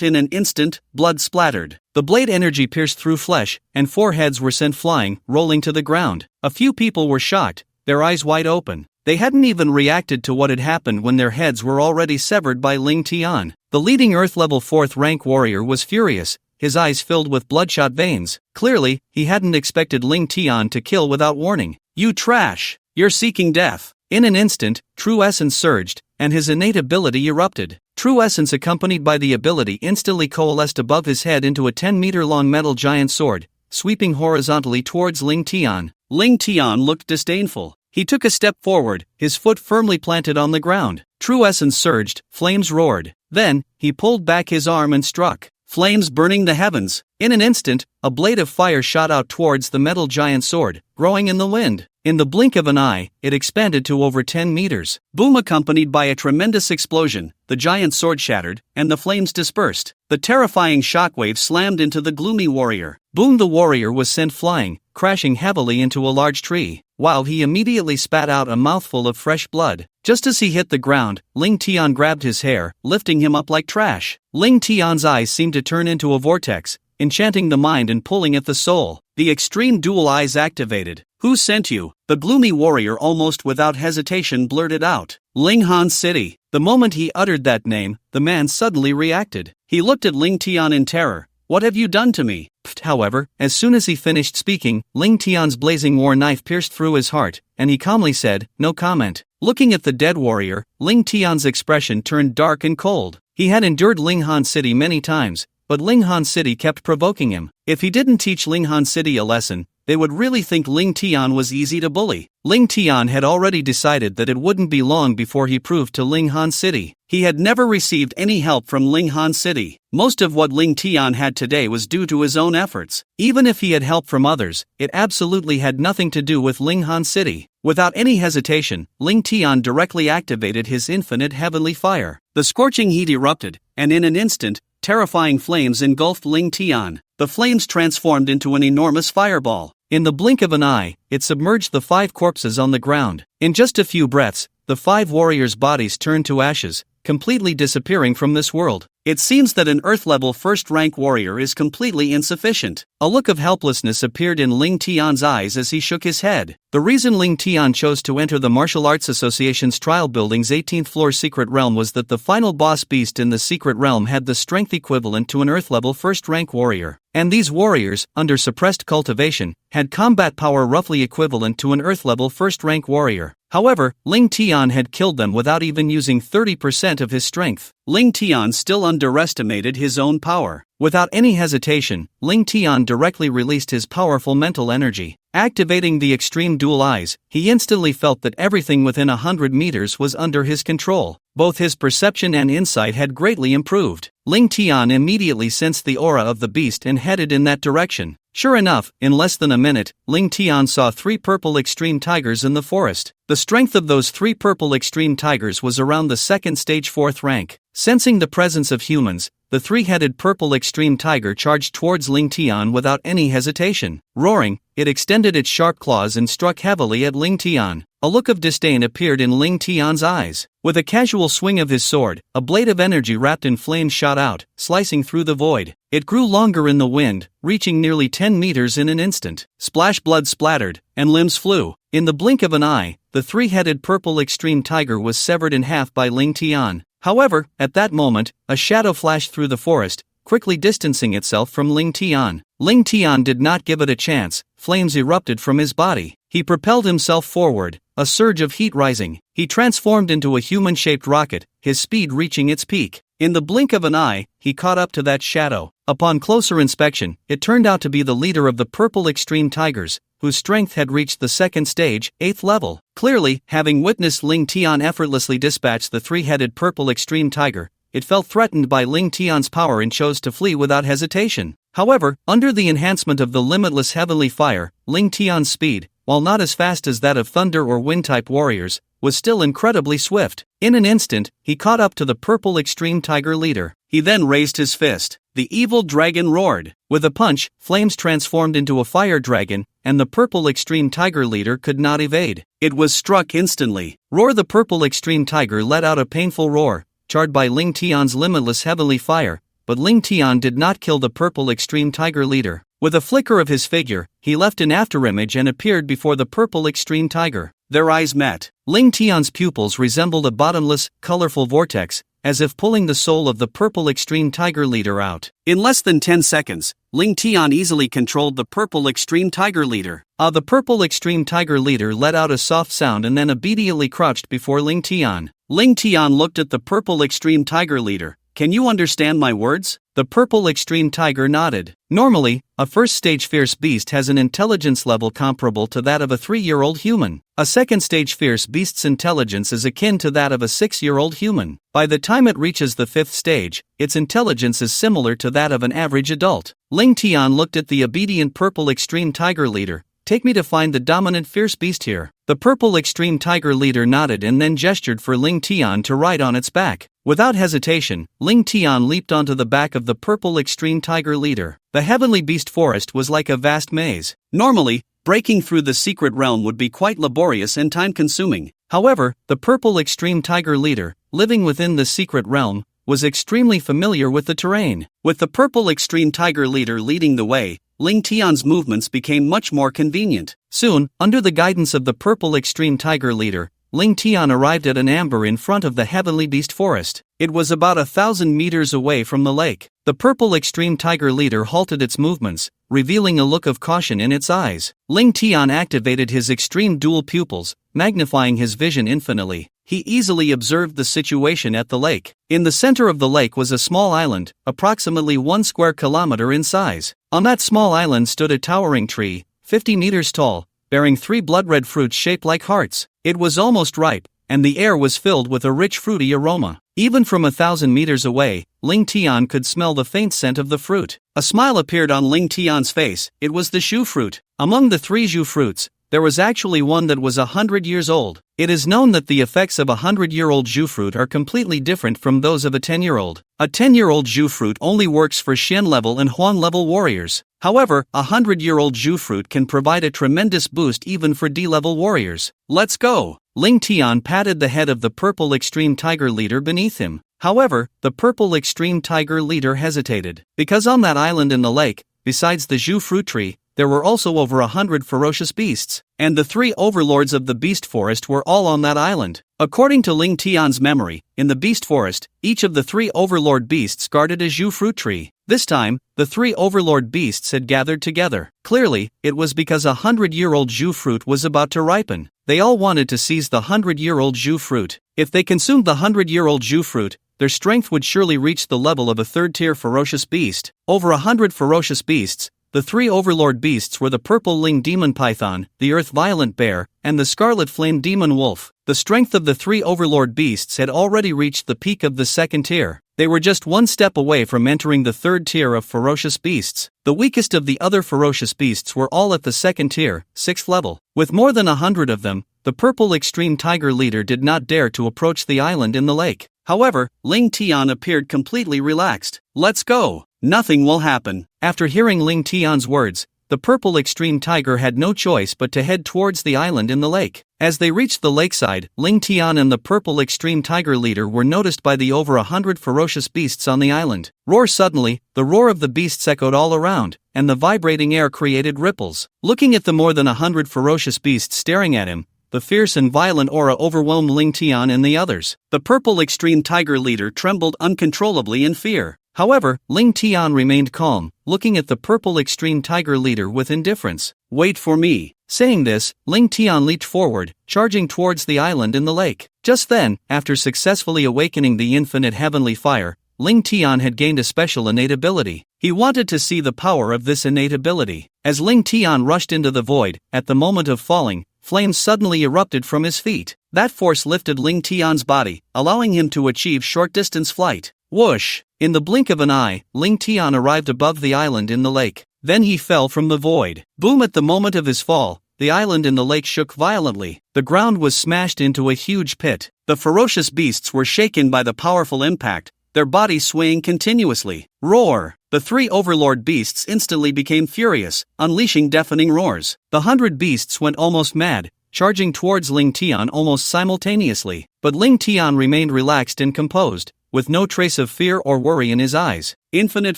In an instant, blood splattered. The blade energy pierced through flesh, and 4 heads were sent flying, rolling to the ground. A few people were shocked, their eyes wide open. They hadn't even reacted to what had happened when their heads were already severed by Ling Tian. The leading Earth-level 4th rank warrior was furious, his eyes filled with bloodshot veins. Clearly, he hadn't expected Ling Tian to kill without warning. You trash! You're seeking death! In an instant, True Essence surged, and his innate ability erupted. True Essence, accompanied by the ability, instantly coalesced above his head into a 10-meter-long metal giant sword, sweeping horizontally towards Ling Tian. Ling Tian looked disdainful. He took a step forward, his foot firmly planted on the ground. True Essence surged, flames roared. Then, he pulled back his arm and struck. Flames burning the heavens. In an instant, a blade of fire shot out towards the metal giant sword, growing in the wind. In the blink of an eye, it expanded to over 10 meters. Boom! Accompanied by a tremendous explosion, the giant sword shattered, and the flames dispersed. The terrifying shockwave slammed into the gloomy warrior. Boom! The warrior was sent flying, crashing heavily into a large tree, while he immediately spat out a mouthful of fresh blood. Just as he hit the ground, Ling Tian grabbed his hair, lifting him up like trash. Ling Tian's eyes seemed to turn into a vortex, enchanting the mind and pulling at the soul. The extreme dual eyes activated. Who sent you? The gloomy warrior almost without hesitation blurted out. Ling Han City. The moment he uttered that name, the man suddenly reacted. He looked at Ling Tian in terror. What have you done to me? However, as soon as he finished speaking, Ling Tian's blazing war knife pierced through his heart, and he calmly said, no comment. Looking at the dead warrior, Ling Tian's expression turned dark and cold. He had endured Ling Han City many times, but Ling Han City kept provoking him. If he didn't teach Ling Han City a lesson, they would really think Ling Tian was easy to bully. Ling Tian had already decided that it wouldn't be long before he proved to Ling Han City. He had never received any help from Ling Han City. Most of what Ling Tian had today was due to his own efforts. Even if he had help from others, it absolutely had nothing to do with Ling Han City. Without any hesitation, Ling Tian directly activated his infinite heavenly fire. The scorching heat erupted, and in an instant, terrifying flames engulfed Ling Tian. The flames transformed into an enormous fireball. In the blink of an eye, it submerged the 5 corpses on the ground. In just a few breaths, the 5 warriors' bodies turned to ashes, completely disappearing from this world. It seems that an Earth-level first-rank warrior is completely insufficient. A look of helplessness appeared in Ling Tian's eyes as he shook his head. The reason Ling Tian chose to enter the Martial Arts Association's trial building's 18th floor secret realm was that the final boss beast in the secret realm had the strength equivalent to an Earth-level first-rank warrior. And these warriors, under suppressed cultivation, had combat power roughly equivalent to an Earth-level first-rank warrior. However, Ling Tian had killed them without even using 30% of his strength. Ling Tian still underestimated his own power. Without any hesitation, Ling Tian directly released his powerful mental energy. Activating the extreme dual eyes, he instantly felt that everything within 100 meters was under his control. Both his perception and insight had greatly improved. Ling Tian immediately sensed the aura of the beast and headed in that direction. Sure enough, in less than a minute, Ling Tian saw 3 purple extreme tigers in the forest. The strength of those 3 purple extreme tigers was around the 2nd stage 4th rank. Sensing the presence of humans, the 3-headed purple extreme tiger charged towards Ling Tian without any hesitation. Roaring, it extended its sharp claws and struck heavily at Ling Tian. A look of disdain appeared in Ling Tian's eyes. With a casual swing of his sword, a blade of energy wrapped in flames shot out, slicing through the void. It grew longer in the wind, reaching nearly 10 meters in an instant. Splash, blood splattered, and limbs flew. In the blink of an eye, the 3-headed purple extreme tiger was severed in half by Ling Tian. However, at that moment, a shadow flashed through the forest, quickly distancing itself from Ling Tian. Ling Tian did not give it a chance. Flames erupted from his body. He propelled himself forward, a surge of heat rising. He transformed into a human-shaped rocket, his speed reaching its peak. In the blink of an eye, he caught up to that shadow. Upon closer inspection, it turned out to be the leader of the purple extreme tigers, whose strength had reached the 2nd stage, 8th level. Clearly, having witnessed Ling Tian effortlessly dispatch the 3-headed purple extreme tiger, it felt threatened by Ling Tian's power and chose to flee without hesitation. However, under the enhancement of the limitless heavenly fire, Ling Tian's speed, while not as fast as that of thunder or wind-type warriors, was still incredibly swift. In an instant, he caught up to the purple extreme tiger leader. He then raised his fist. The evil dragon roared. With a punch, flames transformed into a fire dragon, and the purple extreme tiger leader could not evade. It was struck instantly. Roar! The purple extreme tiger let out a painful roar, charred by Ling Tian's limitless heavenly fire, but Ling Tian did not kill the purple extreme tiger leader. With a flicker of his figure, he left an afterimage and appeared before the purple extreme tiger. Their eyes met. Ling Tian's pupils resembled a bottomless, colorful vortex, as if pulling the soul of the purple extreme tiger leader out. In less than 10 seconds, Ling Tian easily controlled the purple extreme tiger leader. The purple extreme tiger leader let out a soft sound and then obediently crouched before Ling Tian. Ling Tian looked at the purple extreme tiger leader. Can you understand my words? The purple extreme tiger nodded. Normally, a 1st stage fierce beast has an intelligence level comparable to that of a 3-year-old human. A 2nd stage fierce beast's intelligence is akin to that of a 6-year-old human. By the time it reaches the 5th stage, its intelligence is similar to that of an average adult. Ling Tian looked at the obedient purple extreme tiger leader. Take me to find the dominant fierce beast here. The purple extreme tiger leader nodded and then gestured for Ling Tian to ride on its back. Without hesitation, Ling Tian leaped onto the back of the purple extreme tiger leader. The heavenly beast forest was like a vast maze. Normally, breaking through the secret realm would be quite laborious and time-consuming. However, the purple extreme tiger leader, living within the secret realm, was extremely familiar with the terrain. With the purple extreme tiger leader leading the way, Ling Tian's movements became much more convenient. Soon, under the guidance of the purple extreme tiger leader, Ling Tian arrived at an amber in front of the heavenly beast forest. It was about 1,000 meters away from the lake. The purple extreme tiger leader halted its movements, revealing a look of caution in its eyes. Ling Tian activated his extreme dual pupils, magnifying his vision infinitely. He easily observed the situation at the lake. In the center of the lake was a small island, approximately 1 square kilometer in size. On that small island stood a towering tree, 50 meters tall, bearing 3 blood-red fruits shaped like hearts. It was almost ripe, and the air was filled with a rich fruity aroma. Even from 1,000 meters away, Ling Tian could smell the faint scent of the fruit. A smile appeared on Ling Tian's face. It was the shu fruit. Among the 3 shu fruits, there was actually one that was 100 years old. It is known that the effects of a 100-year-old shu fruit are completely different from those of a 10-year-old. A 10-year-old shu fruit only works for Xian level and Huan level warriors. However, a 100-year-old shu fruit can provide a tremendous boost even for D-level warriors. Let's go! Ling Tian patted the head of the purple extreme tiger leader beneath him. However, the purple extreme tiger leader hesitated. Because on that island in the lake, besides the shu fruit tree, there were also over 100 ferocious beasts, and the 3 overlords of the beast forest were all on that island. According to Ling Tian's memory, in the beast forest, each of the 3 overlord beasts guarded a shu fruit tree. This time, the 3 overlord beasts had gathered together. Clearly, it was because a 100-year-old shu fruit was about to ripen. They all wanted to seize the 100-year-old shu fruit. If they consumed the 100-year-old shu fruit, their strength would surely reach the level of a 3rd-tier ferocious beast. Over 100 ferocious beasts, the 3 overlord beasts were the purple Ling demon python, the earth violent bear, and the scarlet flame demon wolf. The The strength of the three overlord beasts had already reached the peak of the second tier. They were just one step away from entering the third tier of ferocious beasts. The weakest of the other ferocious beasts were all at the second tier, 6th level. With more than 100 of them, the purple extreme tiger leader did not dare to approach the island in the lake. However, Ling Tian appeared completely relaxed. "Let's go. Nothing will happen." After hearing Ling Tian's words, the purple extreme tiger had no choice but to head towards the island in the lake. As they reached the lakeside, Ling Tian and the purple extreme tiger leader were noticed by the over 100 ferocious beasts on the island. Roar! Suddenly, the roar of the beasts echoed all around, and the vibrating air created ripples. Looking at the more than 100 ferocious beasts staring at him, the fierce and violent aura overwhelmed Ling Tian and the others. The purple extreme tiger leader trembled uncontrollably in fear. However, Ling Tian remained calm, looking at the purple extreme tiger leader with indifference. "Wait for me." Saying this, Ling Tian leaped forward, charging towards the island in the lake. Just then, after successfully awakening the infinite heavenly fire, Ling Tian had gained a special innate ability. He wanted to see the power of this innate ability. As Ling Tian rushed into the void, at the moment of falling, flames suddenly erupted from his feet. That force lifted Ling Tian's body, allowing him to achieve short-distance flight. Whoosh! In the blink of an eye, Ling Tian arrived above the island in the lake. Then he fell from the void. Boom! At the moment of his fall, the island in the lake shook violently. The ground was smashed into a huge pit. The ferocious beasts were shaken by the powerful impact, their bodies swaying continuously. Roar! The three overlord beasts instantly became furious, unleashing deafening roars. The 100 beasts went almost mad, charging towards Ling Tian almost simultaneously. But Ling Tian remained relaxed and composed, with no trace of fear or worry in his eyes. "Infinite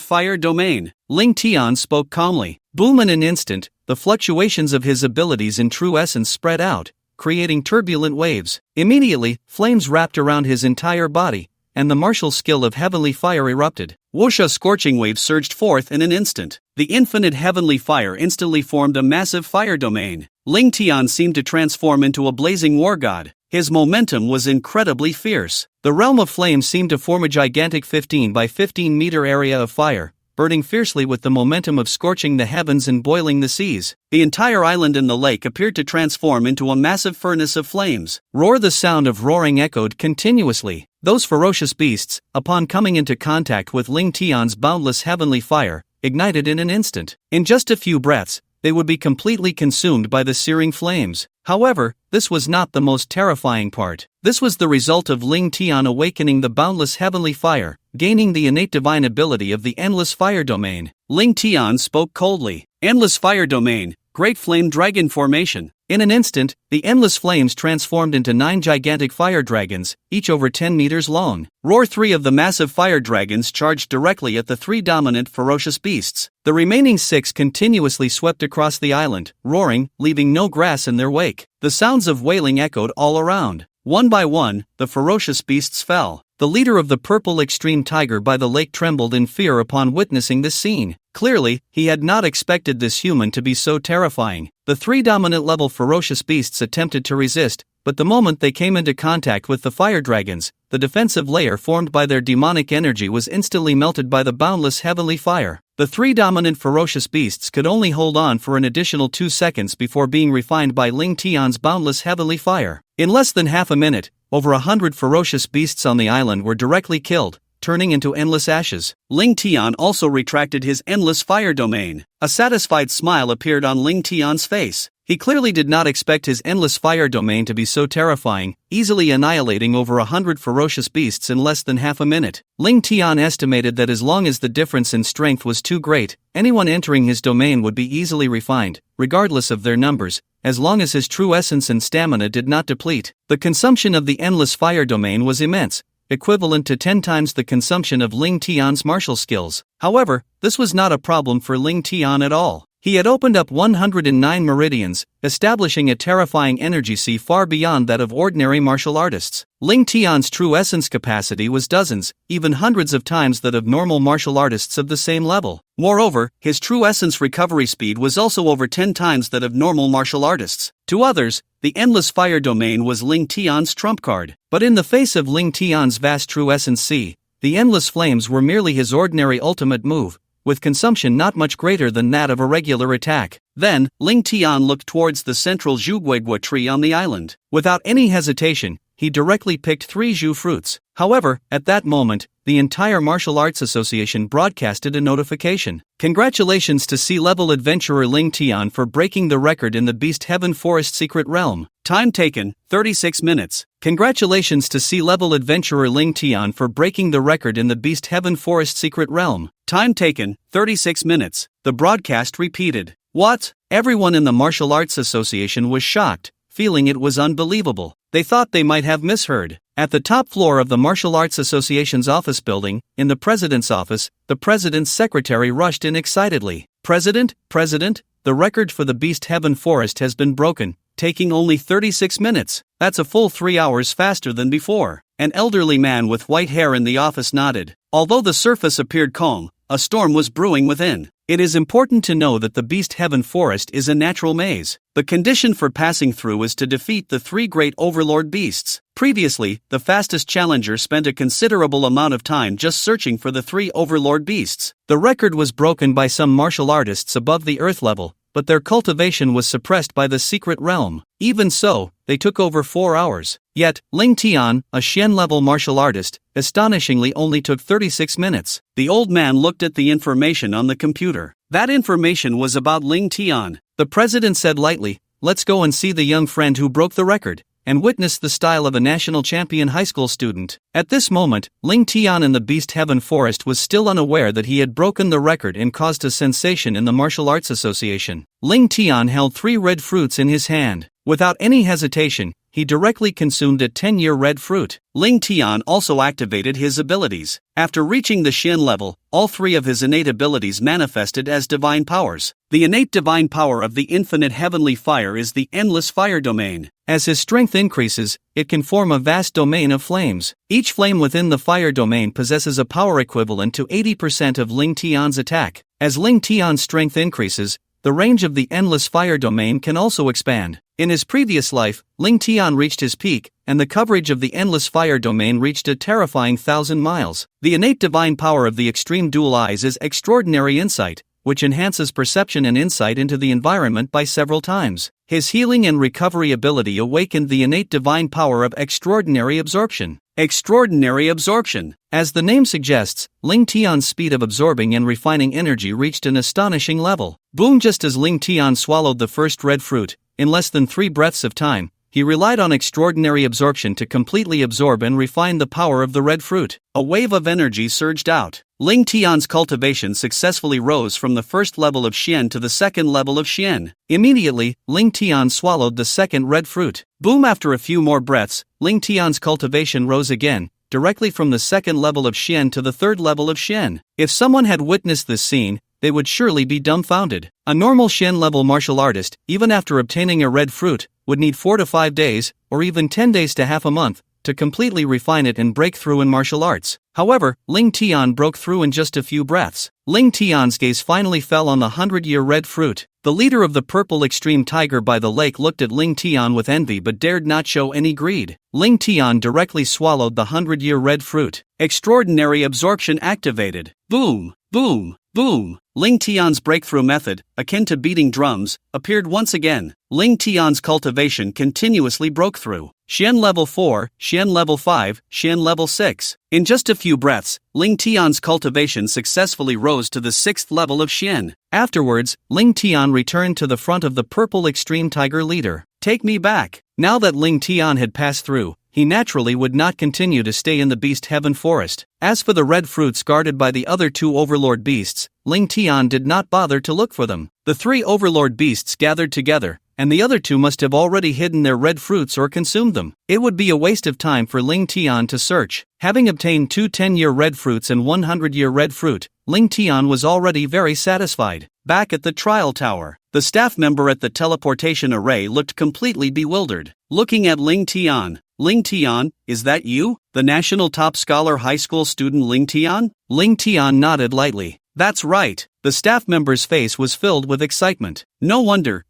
fire domain." Ling Tian spoke calmly. Boom! In an instant, the fluctuations of his abilities in true essence spread out, creating turbulent waves. Immediately, flames wrapped around his entire body, and the martial skill of heavenly fire erupted. Whoosh! A scorching wave surged forth in an instant. The infinite heavenly fire instantly formed a massive fire domain. Ling Tian seemed to transform into a blazing war god. His momentum was incredibly fierce. The realm of flames seemed to form a gigantic 15 by 15 meter area of fire, burning fiercely with the momentum of scorching the heavens and boiling the seas. The entire island in the lake appeared to transform into a massive furnace of flames. Roar! The sound of roaring echoed continuously. Those ferocious beasts, upon coming into contact with Ling Tian's boundless heavenly fire, ignited in an instant. In just a few breaths, they would be completely consumed by the searing flames. However, this was not the most terrifying part. This was the result of Ling Tian awakening the boundless heavenly fire, gaining the innate divine ability of the endless fire domain. Ling Tian spoke coldly. "Endless fire domain, great flame dragon formation." In an instant, the endless flames transformed into 9 gigantic fire dragons, each over 10 meters long. Roar! 3 of the massive fire dragons charged directly at the 3 dominant ferocious beasts. The remaining 6 continuously swept across the island, roaring, leaving no grass in their wake. The sounds of wailing echoed all around. One by one, the ferocious beasts fell. The leader of the purple extreme tiger by the lake trembled in fear upon witnessing this scene. Clearly, he had not expected this human to be so terrifying. The 3 dominant level ferocious beasts attempted to resist, but the moment they came into contact with the fire dragons, the defensive layer formed by their demonic energy was instantly melted by the boundless heavenly fire. The 3 dominant ferocious beasts could only hold on for an additional 2 seconds before being refined by Ling Tian's boundless heavenly fire. In less than half a minute, over 100 ferocious beasts on the island were directly killed, turning into endless ashes. Ling Tian also retracted his endless fire domain. A satisfied smile appeared on Ling Tian's face. He clearly did not expect his endless fire domain to be so terrifying, easily annihilating over 100 ferocious beasts in less than half a minute. Ling Tian estimated that as long as the difference in strength was too great, anyone entering his domain would be easily refined, regardless of their numbers, as long as his true essence and stamina did not deplete. The consumption of the endless fire domain was immense, equivalent to 10 times the consumption of Ling Tian's martial skills. However, this was not a problem for Ling Tian at all. He had opened up 109 meridians, establishing a terrifying energy sea far beyond that of ordinary martial artists. Ling Tian's true essence capacity was dozens, even hundreds of times that of normal martial artists of the same level. Moreover, his true essence recovery speed was also over 10 times that of normal martial artists. To others, the endless fire domain was Ling Tian's trump card. But in the face of Ling Tian's vast true essence sea, the endless flames were merely his ordinary ultimate move, with consumption not much greater than that of a regular attack. Then, Ling Tian looked towards the central Zhuguigua tree on the island. Without any hesitation, he directly picked 3 zhu fruits. However, at that moment, the entire Martial Arts Association broadcasted a notification. Congratulations to C-level adventurer Ling Tian for breaking the record in the Beast Heaven Forest Secret Realm. Time taken, 36 minutes. Congratulations to C-level adventurer Ling Tian for breaking the record in the Beast Heaven Forest Secret Realm. Time taken, 36 minutes. The broadcast repeated. What? Everyone in the Martial Arts Association was shocked, feeling it was unbelievable. They thought they might have misheard. At the top floor of the Martial Arts Association's office building, in the president's office, the president's secretary rushed in excitedly. President, the record for the Beast Heaven Forest has been broken, taking only 36 minutes. That's a full 3 hours faster than before. An elderly man with white hair in the office nodded. Although the surface appeared calm, a storm was brewing within. It is important to know that the Beast Heaven Forest is a natural maze. The condition for passing through is to defeat the 3 great overlord beasts. Previously, the fastest challenger spent a considerable amount of time just searching for the 3 overlord beasts. The record was broken by some martial artists above the earth level, but their cultivation was suppressed by the secret realm. Even so, they took over 4 hours. Yet, Ling Tian, a Xian-level martial artist, astonishingly only took 36 minutes. The old man looked at the information on the computer. That information was about Ling Tian. The president said lightly, "Let's go and see the young friend who broke the record, and witness the style of a national champion high school student." At this moment, Ling Tian in the Beast Heaven Forest was still unaware that he had broken the record and caused a sensation in the Martial Arts Association. Ling Tian held 3 red fruits in his hand. Without any hesitation, he directly consumed a 10-year red fruit. Ling Tian also activated his abilities. After reaching the Xian level, all 3 of his innate abilities manifested as divine powers. The innate divine power of the infinite heavenly fire is the endless fire domain. As his strength increases, it can form a vast domain of flames. Each flame within the fire domain possesses a power equivalent to 80% of Ling Tian's attack. As Ling Tian's strength increases, the range of the endless fire domain can also expand. In his previous life, Ling Tian reached his peak, and the coverage of the endless fire domain reached a terrifying 1,000 miles. The innate divine power of the extreme dual eyes is extraordinary insight, which enhances perception and insight into the environment by several times. His healing and recovery ability awakened the innate divine power of extraordinary absorption. Extraordinary absorption. As the name suggests, Ling Tian's speed of absorbing and refining energy reached an astonishing level. Boom! Just as Ling Tian swallowed the first red fruit, in less than 3 breaths of time, he relied on extraordinary absorption to completely absorb and refine the power of the red fruit. A wave of energy surged out. Ling Tian's cultivation successfully rose from the first level of Xian to the second level of Xian. Immediately, Ling Tian swallowed the second red fruit. Boom! After a few more breaths, Ling Tian's cultivation rose again, directly from the second level of Xian to the third level of Xian. If someone had witnessed this scene, they would surely be dumbfounded. A normal Xian-level martial artist, even after obtaining a red fruit, would need 4 to 5 days, or even 10 days to half a month, to completely refine it and break through in martial arts. However, Ling Tian broke through in just a few breaths. Ling Tian's gaze finally fell on the 100-year red fruit. The leader of the purple extreme tiger by the lake looked at Ling Tian with envy but dared not show any greed. Ling Tian directly swallowed the 100-year red fruit. Extraordinary absorption activated. Boom! Boom! Boom! Ling Tian's breakthrough method, akin to beating drums, appeared once again. Ling Tian's cultivation continuously broke through. Xian level 4, Xian level 5, Xian level 6. In just a few breaths, Ling Tian's cultivation successfully rose to the 6th level of Xian. Afterwards, Ling Tian returned to the front of the purple extreme tiger leader. Take me back. Now that Ling Tian had passed through, he naturally would not continue to stay in the Beast Heaven Forest. As for the red fruits guarded by the other 2 overlord beasts, Ling Tian did not bother to look for them. The 3 overlord beasts gathered together, and the other 2 must have already hidden their red fruits or consumed them. It would be a waste of time for Ling Tian to search. Having obtained 2 10-year red fruits and 100-year red fruit, Ling Tian was already very satisfied. Back at the trial tower, the staff member at the teleportation array looked completely bewildered. Looking at Ling Tian, "Ling Tian, is that you? The national top scholar high school student Ling Tian?" Ling Tian nodded lightly. "That's right. The staff member's face was filled with excitement. No wonder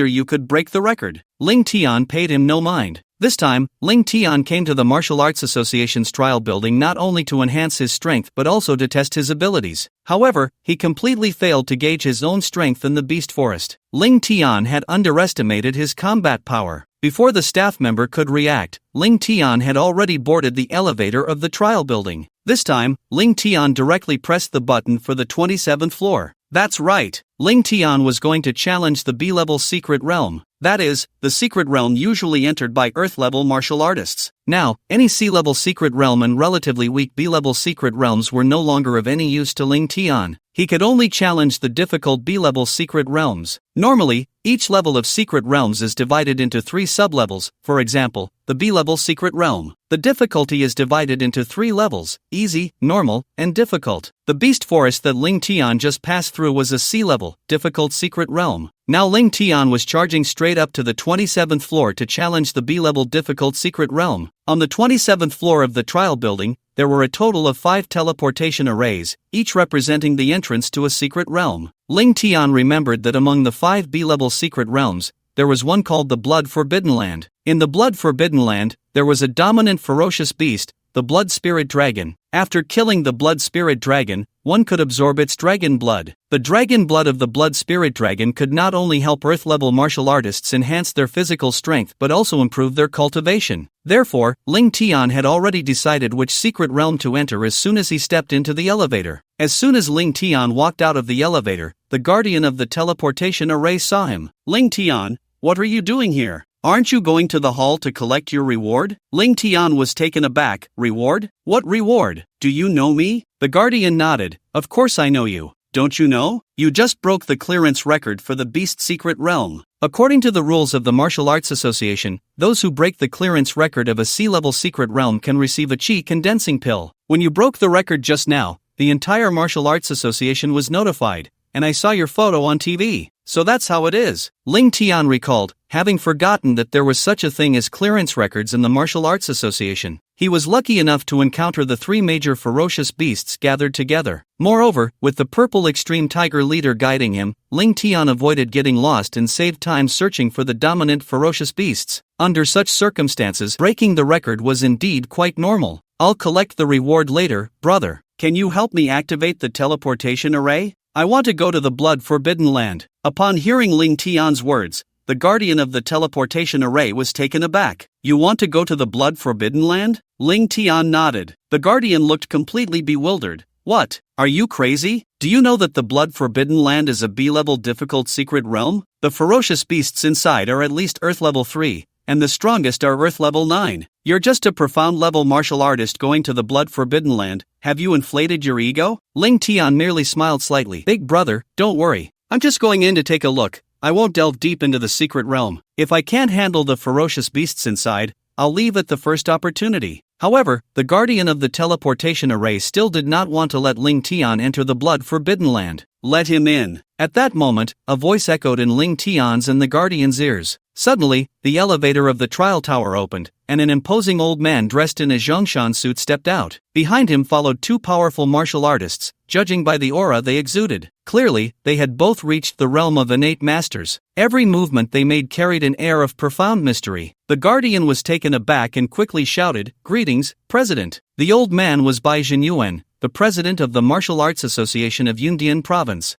you could break the record. Ling Tian paid him no mind. This time, Ling Tian came to the Martial Arts Association's trial building not only to enhance his strength but also to test his abilities. However, he completely failed to gauge his own strength in the beast forest. Ling Tian had underestimated his combat power. Before the staff member could react, Ling Tian had already boarded the elevator of the trial building. This time, Ling Tian directly pressed the button for the 27th floor. That's right, Ling Tian was going to challenge the B-level secret realm. That is, the secret realm usually entered by Earth-level martial artists. Now, any C-level secret realm and relatively weak B-level secret realms were no longer of any use to Ling Tian. He could only challenge the difficult B-level secret realms. Normally, each level of secret realms is divided into 3 sub-levels. For example, the B-level secret realm. The difficulty is divided into 3 levels: easy, normal, and difficult. The beast forest that Ling Tian just passed through was a C-level, difficult secret realm. Now Ling Tian was charging straight up to the 27th floor to challenge the B-level difficult secret realm. On the 27th floor of the trial building, there were a total of 5 teleportation arrays, each representing the entrance to a secret realm. Ling Tian remembered that among the 5 B-level secret realms, there was one called the Blood Forbidden Land. In the Blood Forbidden Land, there was a dominant ferocious beast, the Blood Spirit Dragon. After killing the Blood Spirit Dragon, one could absorb its dragon blood. The dragon blood of the Blood Spirit Dragon could not only help Earth-level martial artists enhance their physical strength but also improve their cultivation. Therefore, Ling Tian had already decided which secret realm to enter as soon as he stepped into the elevator. As soon as Ling Tian walked out of the elevator, the guardian of the teleportation array saw him. Ling Tian, what are you doing here? Aren't you going to the hall to collect your reward? Ling Tian was taken aback. Reward? What reward? Do you know me? The guardian nodded. Of course I know you. Don't you know? You just broke the clearance record for the Beast Secret Realm. According to the rules of the Martial Arts Association, those who break the clearance record of a C-level secret realm can receive a chi condensing pill. When you broke the record just now, the entire Martial Arts Association was notified, and I saw your photo on TV. So that's how it is. Ling Tian recalled, having forgotten that there was such a thing as clearance records in the Martial Arts Association. He was lucky enough to encounter the 3 major ferocious beasts gathered together. Moreover, with the purple extreme tiger leader guiding him, Ling Tian avoided getting lost and saved time searching for the dominant ferocious beasts. Under such circumstances, breaking the record was indeed quite normal. I'll collect the reward later, brother. Can you help me activate the teleportation array? I want to go to the Blood Forbidden Land. Upon hearing Ling Tian's words, the guardian of the teleportation array was taken aback. You want to go to the Blood Forbidden Land? Ling Tian nodded. The guardian looked completely bewildered. What? Are you crazy? Do you know that the Blood Forbidden Land is a B-level difficult secret realm? The ferocious beasts inside are at least Earth level 3, and the strongest are Earth level 9. You're just a profound level martial artist going to the Blood Forbidden Land. Have you inflated your ego? Ling Tian merely smiled slightly. Big brother, don't worry. I'm just going in to take a look. I won't delve deep into the secret realm. If I can't handle the ferocious beasts inside, I'll leave at the first opportunity. However, the guardian of the teleportation array still did not want to let Ling Tian enter the Blood Forbidden Land. Let him in. At that moment, a voice echoed in Ling Tian's and the guardian's ears. Suddenly, the elevator of the trial tower opened, and an imposing old man dressed in a Zhongshan suit stepped out. Behind him followed 2 powerful martial artists, judging by the aura they exuded. Clearly, they had both reached the realm of innate masters. Every movement they made carried an air of profound mystery. The guardian was taken aback and quickly shouted, "Greetings, President." The old man was Bai Jinyuan, the president of the Martial Arts Association of Yundian Province.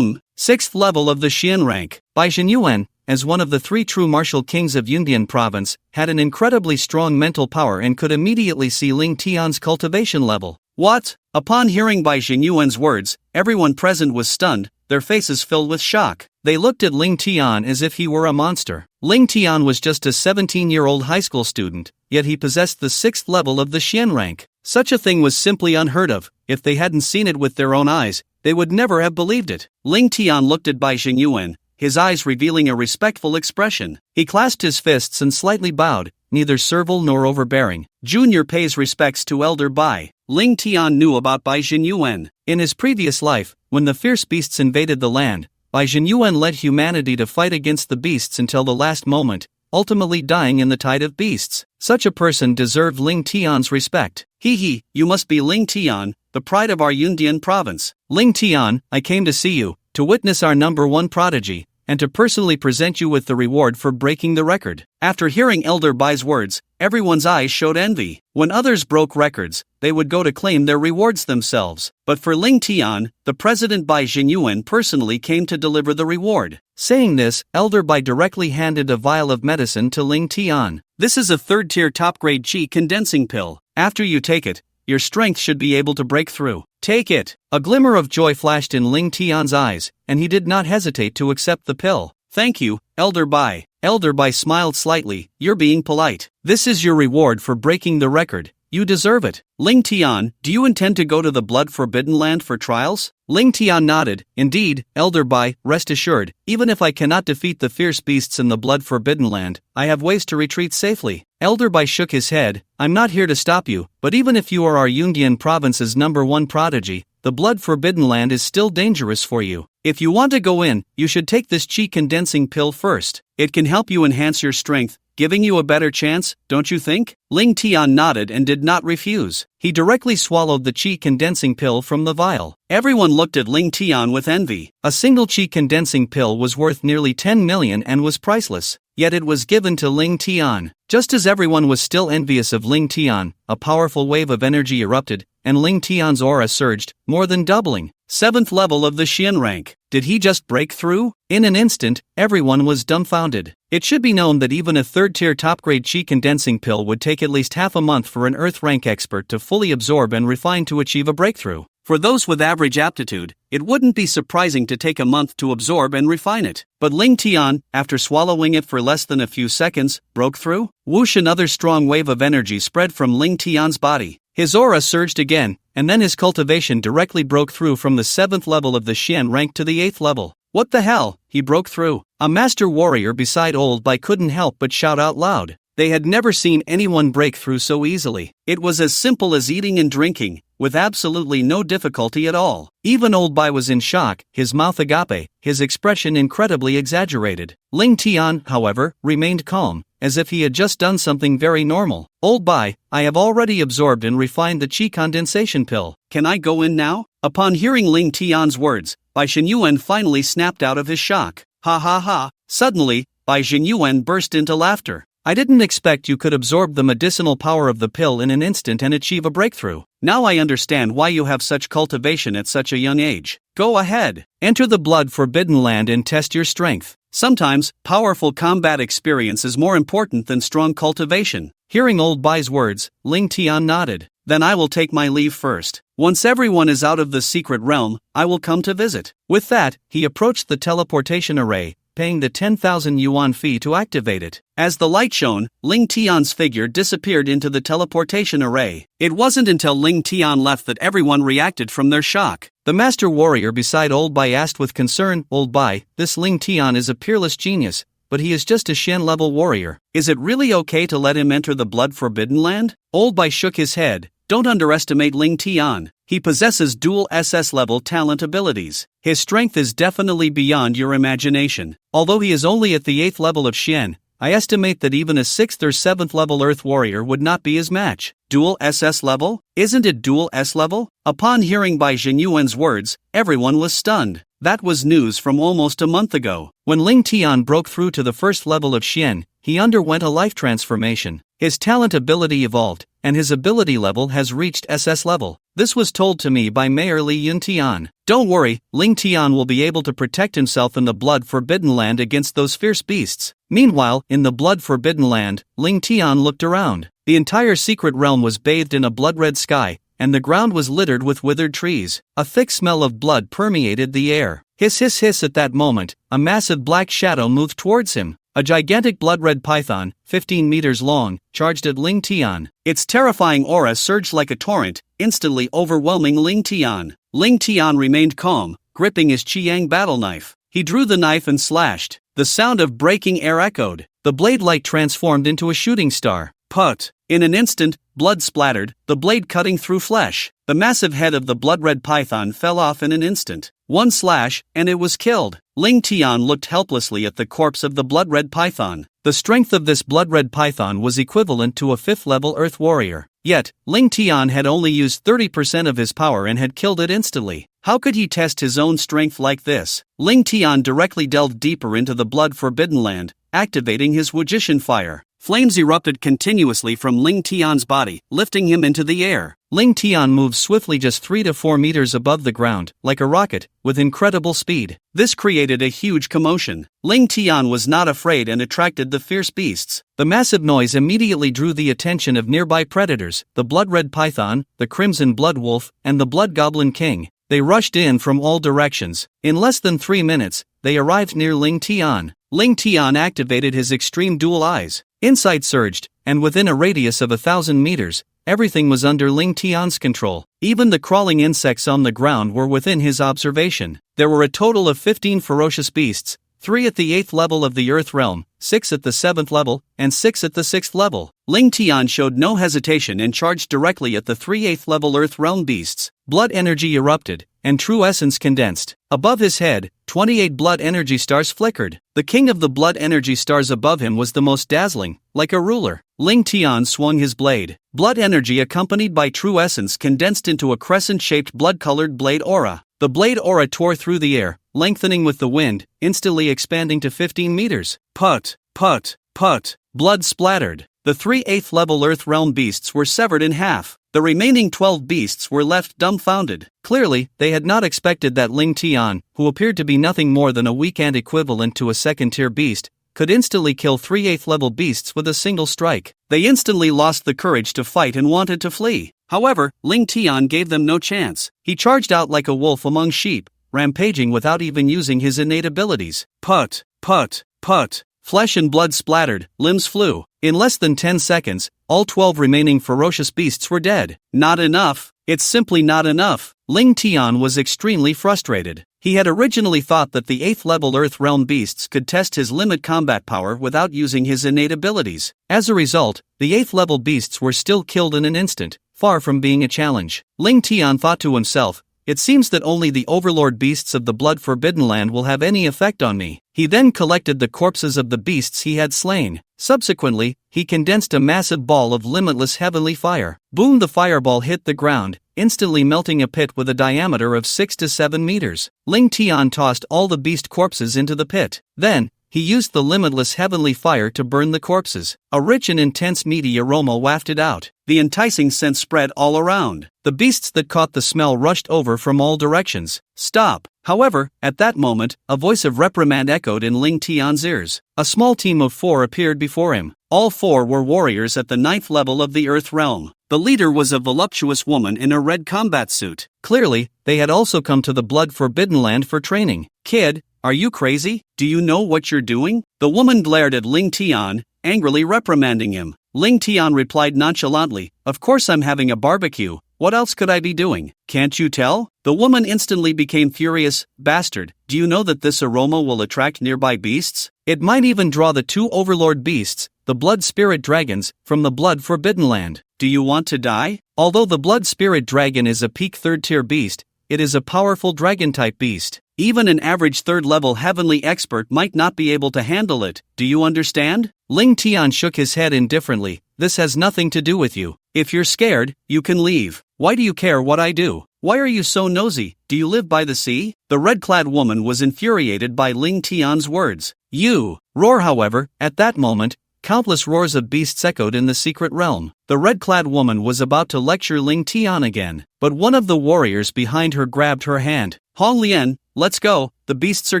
6th level of the Xian rank. Bai Jinyuan, as one of the 3 true martial kings of Yundian Province, had an incredibly strong mental power and could immediately see Ling Tian's cultivation level. What? Upon hearing Bai Jinyuan's words, everyone present was stunned, their faces filled with shock. They looked at Ling Tian as if he were a monster. Ling Tian was just a 17-year-old high school student, yet he possessed the 6th level of the Xian rank. Such a thing was simply unheard of. If they hadn't seen it with their own eyes, they would never have believed it. Ling Tian looked at Bai Jinyuan, his eyes revealing a respectful expression. He clasped his fists and slightly bowed, neither servile nor overbearing. Junior pays respects to Elder Bai. Ling Tian knew about Bai Jinyuan. In his previous life, when the fierce beasts invaded the land, Bai Jinyuan led humanity to fight against the beasts until the last moment, ultimately dying in the tide of beasts. Such a person deserved Ling Tian's respect. You must be Ling Tian, the pride of our Yundian province. Ling Tian, I came to see you, to witness our #1 prodigy, and to personally present you with the reward for breaking the record. After hearing Elder Bai's words, everyone's eyes showed envy. When others broke records, they would go to claim their rewards themselves. But for Ling Tian, the president Bai Jinyuan personally came to deliver the reward. Saying this, Elder Bai directly handed a vial of medicine to Ling Tian. This is a third-tier top-grade qi condensing pill. After you take it, your strength should be able to break through. Take it. A glimmer of joy flashed in Ling Tian's eyes, and he did not hesitate to accept the pill. Thank you, Elder Bai. Elder Bai smiled slightly. You're being polite. This is your reward for breaking the record. You deserve it. Ling Tian, do you intend to go to the blood-forbidden land for trials? Ling Tian nodded. Indeed, Elder Bai, rest assured, even if I cannot defeat the fierce beasts in the blood-forbidden land, I have ways to retreat safely. Elder Bai shook his head. I'm not here to stop you, but even if you are our Yundian province's #1 prodigy, the blood-forbidden land is still dangerous for you. If you want to go in, you should take this qi condensing pill first. It can help you enhance your strength, giving you a better chance, don't you think? Ling Tian nodded and did not refuse. He directly swallowed the qi condensing pill from the vial. Everyone looked at Ling Tian with envy. A single qi condensing pill was worth nearly 10 million and was priceless, yet it was given to Ling Tian. Just as everyone was still envious of Ling Tian, a powerful wave of energy erupted, and Ling Tian's aura surged, more than doubling. 7th level of the Xian rank. Did he just break through? In an instant, everyone was dumbfounded. It should be known that even a third-tier top-grade qi condensing pill would take at least half a month for an Earth rank expert to fully absorb and refine to achieve a breakthrough. For those with average aptitude, it wouldn't be surprising to take a month to absorb and refine it. But Ling Tian, after swallowing it for less than a few seconds, broke through. Whoosh! Another strong wave of energy spread from Ling Tian's body. His aura surged again, and then his cultivation directly broke through from the 7th level of the Xian rank to the 8th level. What the hell? He broke through. A master warrior beside Old Bai couldn't help but shout out loud. They had never seen anyone break through so easily. It was as simple as eating and drinking, with absolutely no difficulty at all. Even Old Bai was in shock, his mouth agape, his expression incredibly exaggerated. Ling Tian, however, remained calm, as if he had just done something very normal. Old Bai, I have already absorbed and refined the qi condensation pill. Can I go in now? Upon hearing Ling Tian's words, Bai Jinyuan finally snapped out of his shock. Ha ha ha. Suddenly, Bai Jinyuan burst into laughter. I didn't expect you could absorb the medicinal power of the pill in an instant and achieve a breakthrough. Now I understand why you have such cultivation at such a young age. Go ahead. Enter the blood-forbidden land and test your strength. Sometimes, powerful combat experience is more important than strong cultivation. Hearing Old Bai's words, Ling Tian nodded. Then I will take my leave first. Once everyone is out of the secret realm, I will come to visit. With that, he approached the teleportation array, paying the 10,000 yuan fee to activate it. As the light shone, Ling Tian's figure disappeared into the teleportation array. It wasn't until Ling Tian left that everyone reacted from their shock. The master warrior beside Old Bai asked with concern, Old Bai, this Ling Tian is a peerless genius, but he is just a Xian-level warrior. Is it really okay to let him enter the blood-forbidden land? Old Bai shook his head. Don't underestimate Ling Tian. He possesses dual SS-level talent abilities. His strength is definitely beyond your imagination. Although he is only at the 8th level of Xian, I estimate that even a 6th or 7th level Earth warrior would not be his match. Dual SS level? Isn't it dual S level? Upon hearing Bai Jinyuan's words, everyone was stunned. That was news from almost a month ago. When Ling Tian broke through to the 1st level of Xian, he underwent a life transformation. His talent ability evolved, and his ability level has reached SS level. This was told to me by Mayor Li Yuntian. Don't worry, Ling Tian will be able to protect himself in the blood-forbidden land against those fierce beasts. Meanwhile, in the blood-forbidden land, Ling Tian looked around. The entire secret realm was bathed in a blood-red sky, and the ground was littered with withered trees. A thick smell of blood permeated the air. Hiss hiss hiss. At that moment, a massive black shadow moved towards him. A gigantic blood-red python, 15 meters long, charged at Ling Tian. Its terrifying aura surged like a torrent, instantly overwhelming Ling Tian. Ling Tian remained calm, gripping his Qiyang battle knife. He drew the knife and slashed. The sound of breaking air echoed. The blade light transformed into a shooting star. Put! In an instant, blood splattered, the blade cutting through flesh. The massive head of the blood-red python fell off in an instant. One slash, and it was killed. Ling Tian looked helplessly at the corpse of the blood-red python. The The strength of this blood-red python was equivalent to a 5th-level Earth warrior. Yet, Ling Tian had only used 30% of his power and had killed it instantly. How could he test his own strength like this? Ling Tian directly delved deeper into the blood-forbidden land, activating his Wujishan fire. Flames erupted continuously from Ling Tian's body, lifting him into the air. Ling Tian moved swiftly just 3 to 4 meters above the ground, like a rocket, with incredible speed. This created a huge commotion. Ling Tian was not afraid and attracted the fierce beasts. The massive noise immediately drew the attention of nearby predators, the blood-red python, the crimson blood wolf, and the blood goblin king. They rushed in from all directions. In less than 3 minutes, they arrived near Ling Tian. Ling Tian activated his extreme dual eyes. Insight surged, and within a radius of 1,000 meters, everything was under Ling Tian's control. Even the crawling insects on the ground were within his observation. There were a total of 15 ferocious beasts, 3 at the 8th level of the Earth realm, 6 at the 7th level, and 6 at the 6th level. Ling Tian showed no hesitation and charged directly at the 3 8th level Earth realm beasts. Blood energy erupted, and true essence condensed. Above his head, 28 blood energy stars flickered. The king of the blood energy stars above him was the most dazzling, like a ruler. Ling Tian swung his blade. Blood energy accompanied by true essence condensed into a crescent-shaped blood-colored blade aura. The blade aura tore through the air, lengthening with the wind, instantly expanding to 15 meters. Put, put, put. Blood splattered. The 3 8th level Earth realm beasts were severed in half. The remaining 12 beasts were left dumbfounded. Clearly, they had not expected that Ling Tian, who appeared to be nothing more than a weak ant equivalent to a second-tier beast, could instantly kill 3 8th level beasts with a single strike. They instantly lost the courage to fight and wanted to flee. However, Ling Tian gave them no chance. He charged out like a wolf among sheep, rampaging without even using his innate abilities. Put, put, put. Flesh and blood splattered, limbs flew. In less than 10 seconds, all 12 remaining ferocious beasts were dead. Not enough. It's simply not enough. Ling Tian was extremely frustrated. He had originally thought that the 8th level Earth realm beasts could test his limit combat power without using his innate abilities. As a result, the 8th level beasts were still killed in an instant, far from being a challenge. Ling Tian thought to himself, "It seems that only the overlord beasts of the blood-forbidden land will have any effect on me." He then collected the corpses of the beasts he had slain. Subsequently, he condensed a massive ball of limitless heavenly fire. Boom! The fireball hit the ground, instantly melting a pit with a diameter of 6 to 7 meters. Ling Tian tossed all the beast corpses into the pit. Then, he used the limitless heavenly fire to burn the corpses. A rich and intense meaty aroma wafted out. The enticing scent spread all around. The beasts that caught the smell rushed over from all directions. Stop! However, at that moment, a voice of reprimand echoed in Ling Tian's ears. A small team of 4 appeared before him. All 4 were warriors at the 9th level of the Earth realm. The leader was a voluptuous woman in a red combat suit. Clearly, they had also come to the blood-forbidden land for training. "Kid, are you crazy? Do you know what you're doing?" The woman glared at Ling Tian, angrily reprimanding him. Ling Tian replied nonchalantly, "Of course I'm having a barbecue. What else could I be doing? Can't you tell?" The woman instantly became furious. "Bastard, do you know that this aroma will attract nearby beasts? It might even draw the 2 overlord beasts, the blood spirit dragons, from the blood-forbidden land. Do you want to die?" Although the blood spirit dragon is a peak 3rd-tier beast, it is a powerful dragon-type beast. Even an average 3rd-level heavenly expert might not be able to handle it. Do you understand? Ling Tian shook his head indifferently. "This has nothing to do with you. If you're scared, you can leave. Why do you care what I do? Why are you so nosy? Do you live by the sea?" The red-clad woman was infuriated by Ling Tian's words. "You!" Roar! However, at that moment, countless roars of beasts echoed in the secret realm. The red-clad woman was about to lecture Ling Tian again, but one of the warriors behind her grabbed her hand. "Hong Lian, let's go, the beasts are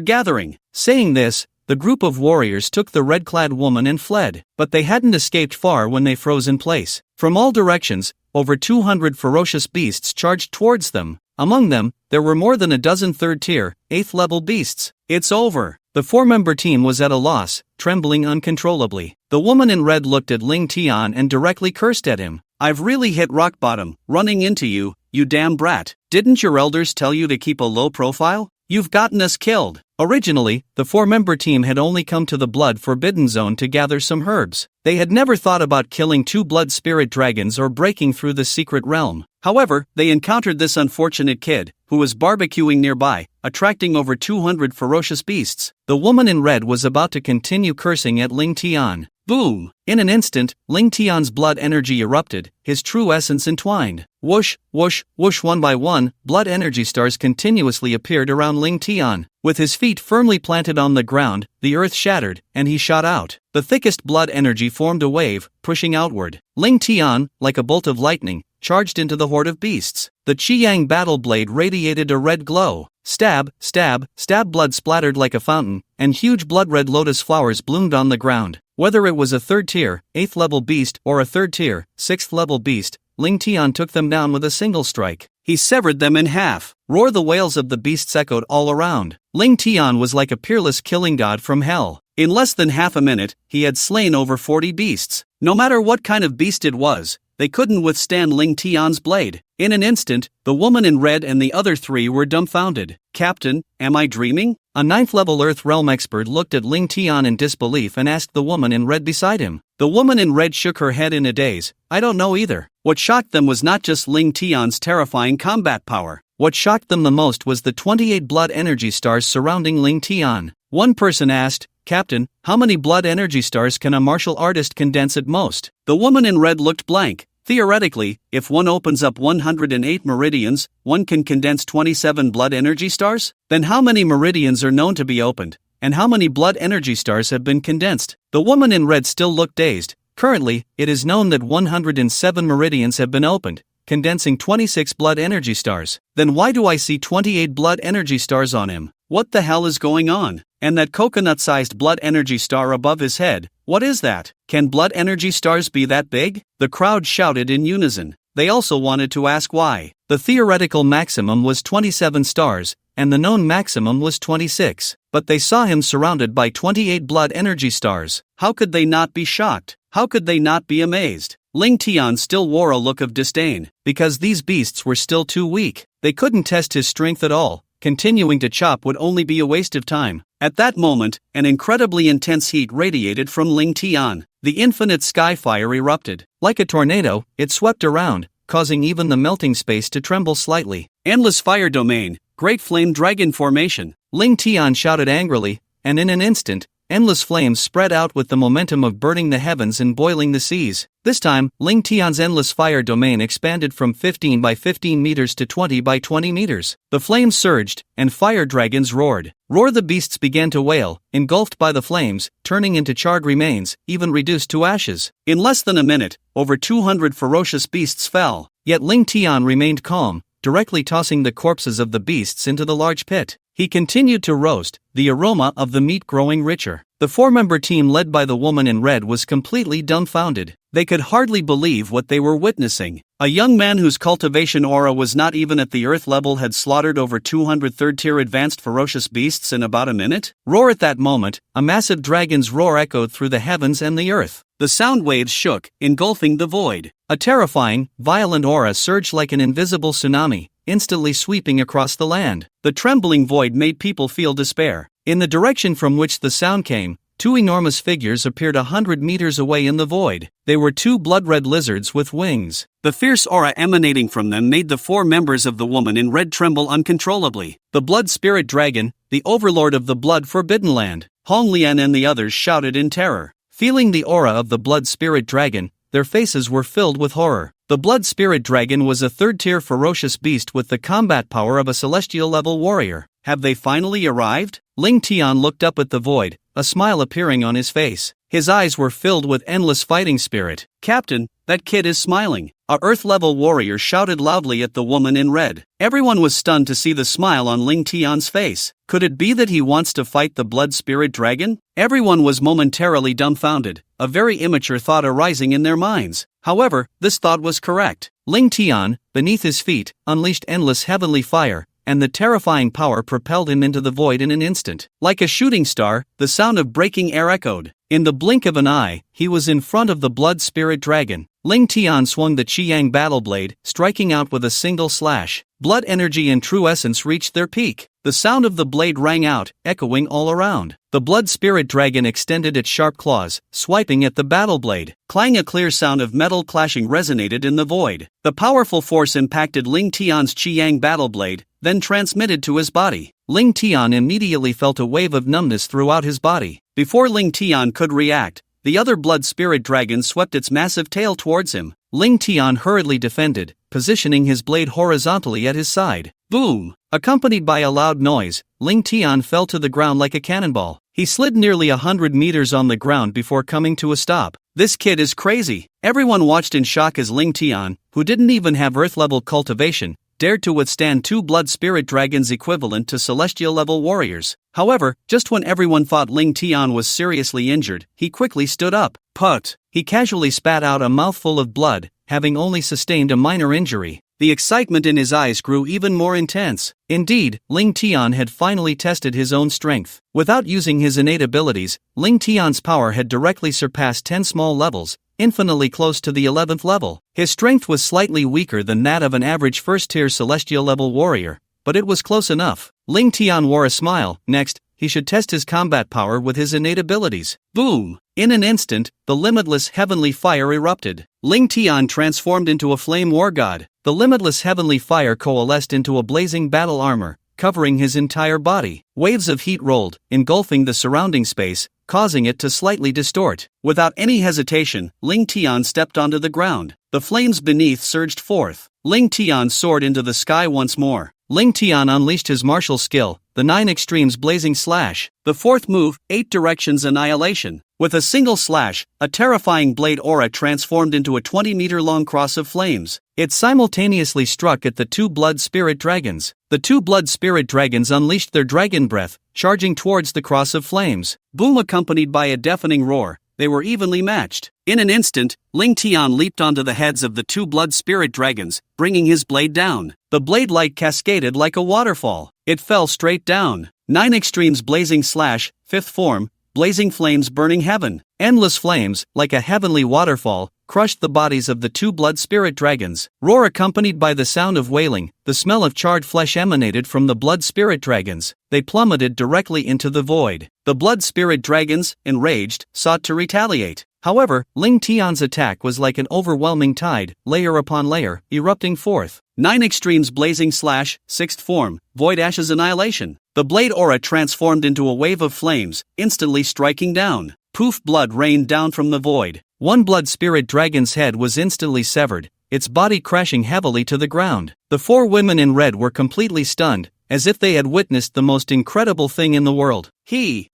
gathering." Saying this, the group of warriors took the red-clad woman and fled, but they hadn't escaped far when they froze in place. From all directions, over 200 ferocious beasts charged towards them. Among them, there were more than a dozen 3rd-tier, 8th-level beasts. "It's over." The 4-member team was at a loss, trembling uncontrollably. The woman in red looked at Ling Tian and directly cursed at him. "I've really hit rock bottom, running into you, you damn brat. Didn't your elders tell you to keep a low profile? You've gotten us killed." Originally, the 4-member team had only come to the blood-forbidden zone to gather some herbs. They had never thought about killing 2 blood spirit dragons or breaking through the secret realm. However, they encountered this unfortunate kid, who was barbecuing nearby, attracting over 200 ferocious beasts. The woman in red was about to continue cursing at Ling Tian. Boom! In an instant, Ling Tian's blood energy erupted, his true essence entwined. Whoosh, whoosh, whoosh. One by one, blood energy stars continuously appeared around Ling Tian. With his feet firmly planted on the ground, the earth shattered, and he shot out. The thickest blood energy formed a wave, pushing outward. Ling Tian, like a bolt of lightning, charged into the horde of beasts. The Qiyang battle blade radiated a red glow. Stab, stab, stab. Blood splattered like a fountain, and huge blood-red lotus flowers bloomed on the ground. Whether it was a 3rd tier, 8th level beast or a 3rd tier, 6th level beast, Ling Tian took them down with a single strike. He severed them in half. Roar the wails of the beasts echoed all around. Ling Tian was like a peerless killing god from hell. In less than half a minute, he had slain over 40 beasts. No matter what kind of beast it was, they couldn't withstand Ling Tian's blade. In an instant, the woman in red and the other 3 were dumbfounded. Captain, am I dreaming? A 9th level Earth Realm expert looked at Ling Tian in disbelief and asked the woman in red beside him. The woman in red shook her head in a daze. I don't know either. What shocked them was not just Ling Tian's terrifying combat power. What shocked them the most was the 28 blood energy stars surrounding Ling Tian. One person asked, Captain, how many blood energy stars can a martial artist condense at most? The woman in red looked blank. Theoretically, if one opens up 108 meridians, one can condense 27 blood energy stars? Then how many meridians are known to be opened, and how many blood energy stars have been condensed? The woman in red still looked dazed. Currently, it is known that 107 meridians have been opened, condensing 26 blood energy stars. Then why do I see 28 blood energy stars on him? What the hell is going on? And that coconut-sized blood energy star above his head, what is that? Can blood energy stars be that big? The crowd shouted in unison. They also wanted to ask why. The theoretical maximum was 27 stars, and the known maximum was 26. But they saw him surrounded by 28 blood energy stars. How could they not be shocked? How could they not be amazed? Ling Tian still wore a look of disdain, because these beasts were still too weak. They couldn't test his strength at all. Continuing to chop would only be a waste of time. At that moment, an incredibly intense heat radiated from Ling Tian. The infinite sky fire erupted. Like a tornado, it swept around, causing even the melting space to tremble slightly. Endless fire domain, great flame dragon formation. Ling Tian shouted angrily, and in an instant, endless flames spread out with the momentum of burning the heavens and boiling the seas. This time, Ling Tian's endless fire domain expanded from 15 by 15 meters to 20 by 20 meters. The flames surged, and fire dragons roared. Roar the beasts began to wail, engulfed by the flames, turning into charred remains, even reduced to ashes. In less than a minute, over 200 ferocious beasts fell. Yet Ling Tian remained calm, directly tossing the corpses of the beasts into the large pit. He continued to roast, the aroma of the meat growing richer. The 4-member team led by the woman in red was completely dumbfounded. They could hardly believe what they were witnessing. A young man whose cultivation aura was not even at the earth level had slaughtered over 200 third-tier advanced ferocious beasts in about a minute. Roar! At that moment, a massive dragon's roar echoed through the heavens and the earth. The sound waves shook, engulfing the void. A terrifying, violent aura surged like an invisible tsunami, instantly sweeping across the land. The trembling void made people feel despair. In the direction from which the sound came, 2 enormous figures appeared 100 meters away in the void. They were 2 blood-red lizards with wings. The fierce aura emanating from them made the 4 members of the woman in red tremble uncontrollably. The blood spirit dragon, the overlord of the blood forbidden land, Hong Lian and the others shouted in terror. Feeling the aura of the blood spirit dragon, their faces were filled with horror. The blood spirit dragon was a 3rd-tier ferocious beast with the combat power of a celestial-level warrior. Have they finally arrived? Ling Tian looked up at the void, a smile appearing on his face. His eyes were filled with endless fighting spirit. Captain, that kid is smiling. A Earth-level warrior shouted loudly at the woman in red. Everyone was stunned to see the smile on Ling Tian's face. Could it be that he wants to fight the blood spirit dragon? Everyone was momentarily dumbfounded, a very immature thought arising in their minds. However, this thought was correct. Ling Tian, beneath his feet, unleashed endless heavenly fire, and the terrifying power propelled him into the void in an instant. Like a shooting star, the sound of breaking air echoed. In the blink of an eye, he was in front of the blood spirit dragon. Ling Tian swung the Qiyang battle blade, striking out with a single slash. Blood energy and true essence reached their peak. The sound of the blade rang out, echoing all around. The blood spirit dragon extended its sharp claws, swiping at the battle blade. Clang! A clear sound of metal clashing resonated in the void. The powerful force impacted Ling Tian's Qiyang battle blade, then transmitted to his body. Ling Tian immediately felt a wave of numbness throughout his body. Before Ling Tian could react, the other blood spirit dragon swept its massive tail towards him. Ling Tian hurriedly defended, positioning his blade horizontally at his side. Boom! Accompanied by a loud noise, Ling Tian fell to the ground like a cannonball. He slid nearly 100 meters on the ground before coming to a stop. This kid is crazy. Everyone watched in shock as Ling Tian, who didn't even have Earth-level cultivation, dared to withstand 2 blood spirit dragons equivalent to celestial-level warriors. However, just when everyone thought Ling Tian was seriously injured, he quickly stood up. Put! He casually spat out a mouthful of blood, having only sustained a minor injury. The excitement in his eyes grew even more intense. Indeed, Ling Tian had finally tested his own strength. Without using his innate abilities, Ling Tian's power had directly surpassed 10 small levels, infinitely close to the 11th level. His strength was slightly weaker than that of an average first-tier celestial-level warrior, but it was close enough. Ling Tian wore a smile. Next, he should test his combat power with his innate abilities. Boom! In an instant, the limitless heavenly fire erupted. Ling Tian transformed into a flame war god. The limitless heavenly fire coalesced into a blazing battle armor, covering his entire body. Waves of heat rolled, engulfing the surrounding space, causing it to slightly distort. Without any hesitation, Ling Tian stepped onto the ground. The flames beneath surged forth. Ling Tian soared into the sky once more. Ling Tian unleashed his martial skill, the 9 extremes blazing slash. The fourth move, 8 directions annihilation. With a single slash, a terrifying blade aura transformed into a 20-meter-long cross of flames. It simultaneously struck at the 2 blood spirit dragons. The 2 blood spirit dragons unleashed their dragon breath, charging towards the cross of flames. Boom! Accompanied by a deafening roar, they were evenly matched. In an instant, Ling Tian leaped onto the heads of the 2 blood spirit dragons, bringing his blade down. The blade light cascaded like a waterfall. It fell straight down. 9 extremes blazing slash, 5th form, blazing flames burning heaven. Endless flames, like a heavenly waterfall, crushed the bodies of the 2 blood spirit dragons. Roar accompanied by the sound of wailing, the smell of charred flesh emanated from the blood spirit dragons. They plummeted directly into the void. The blood spirit dragons, enraged, sought to retaliate. However, Ling Tian's attack was like an overwhelming tide, layer upon layer, erupting forth. 9 extremes blazing slash, 6th form, void ashes annihilation. The blade aura transformed into a wave of flames, instantly striking down. Poof! Blood rained down from the void. 1 blood spirit dragon's head was instantly severed, its body crashing heavily to the ground. The 4 women in red were completely stunned, as if they had witnessed the most incredible thing in the world.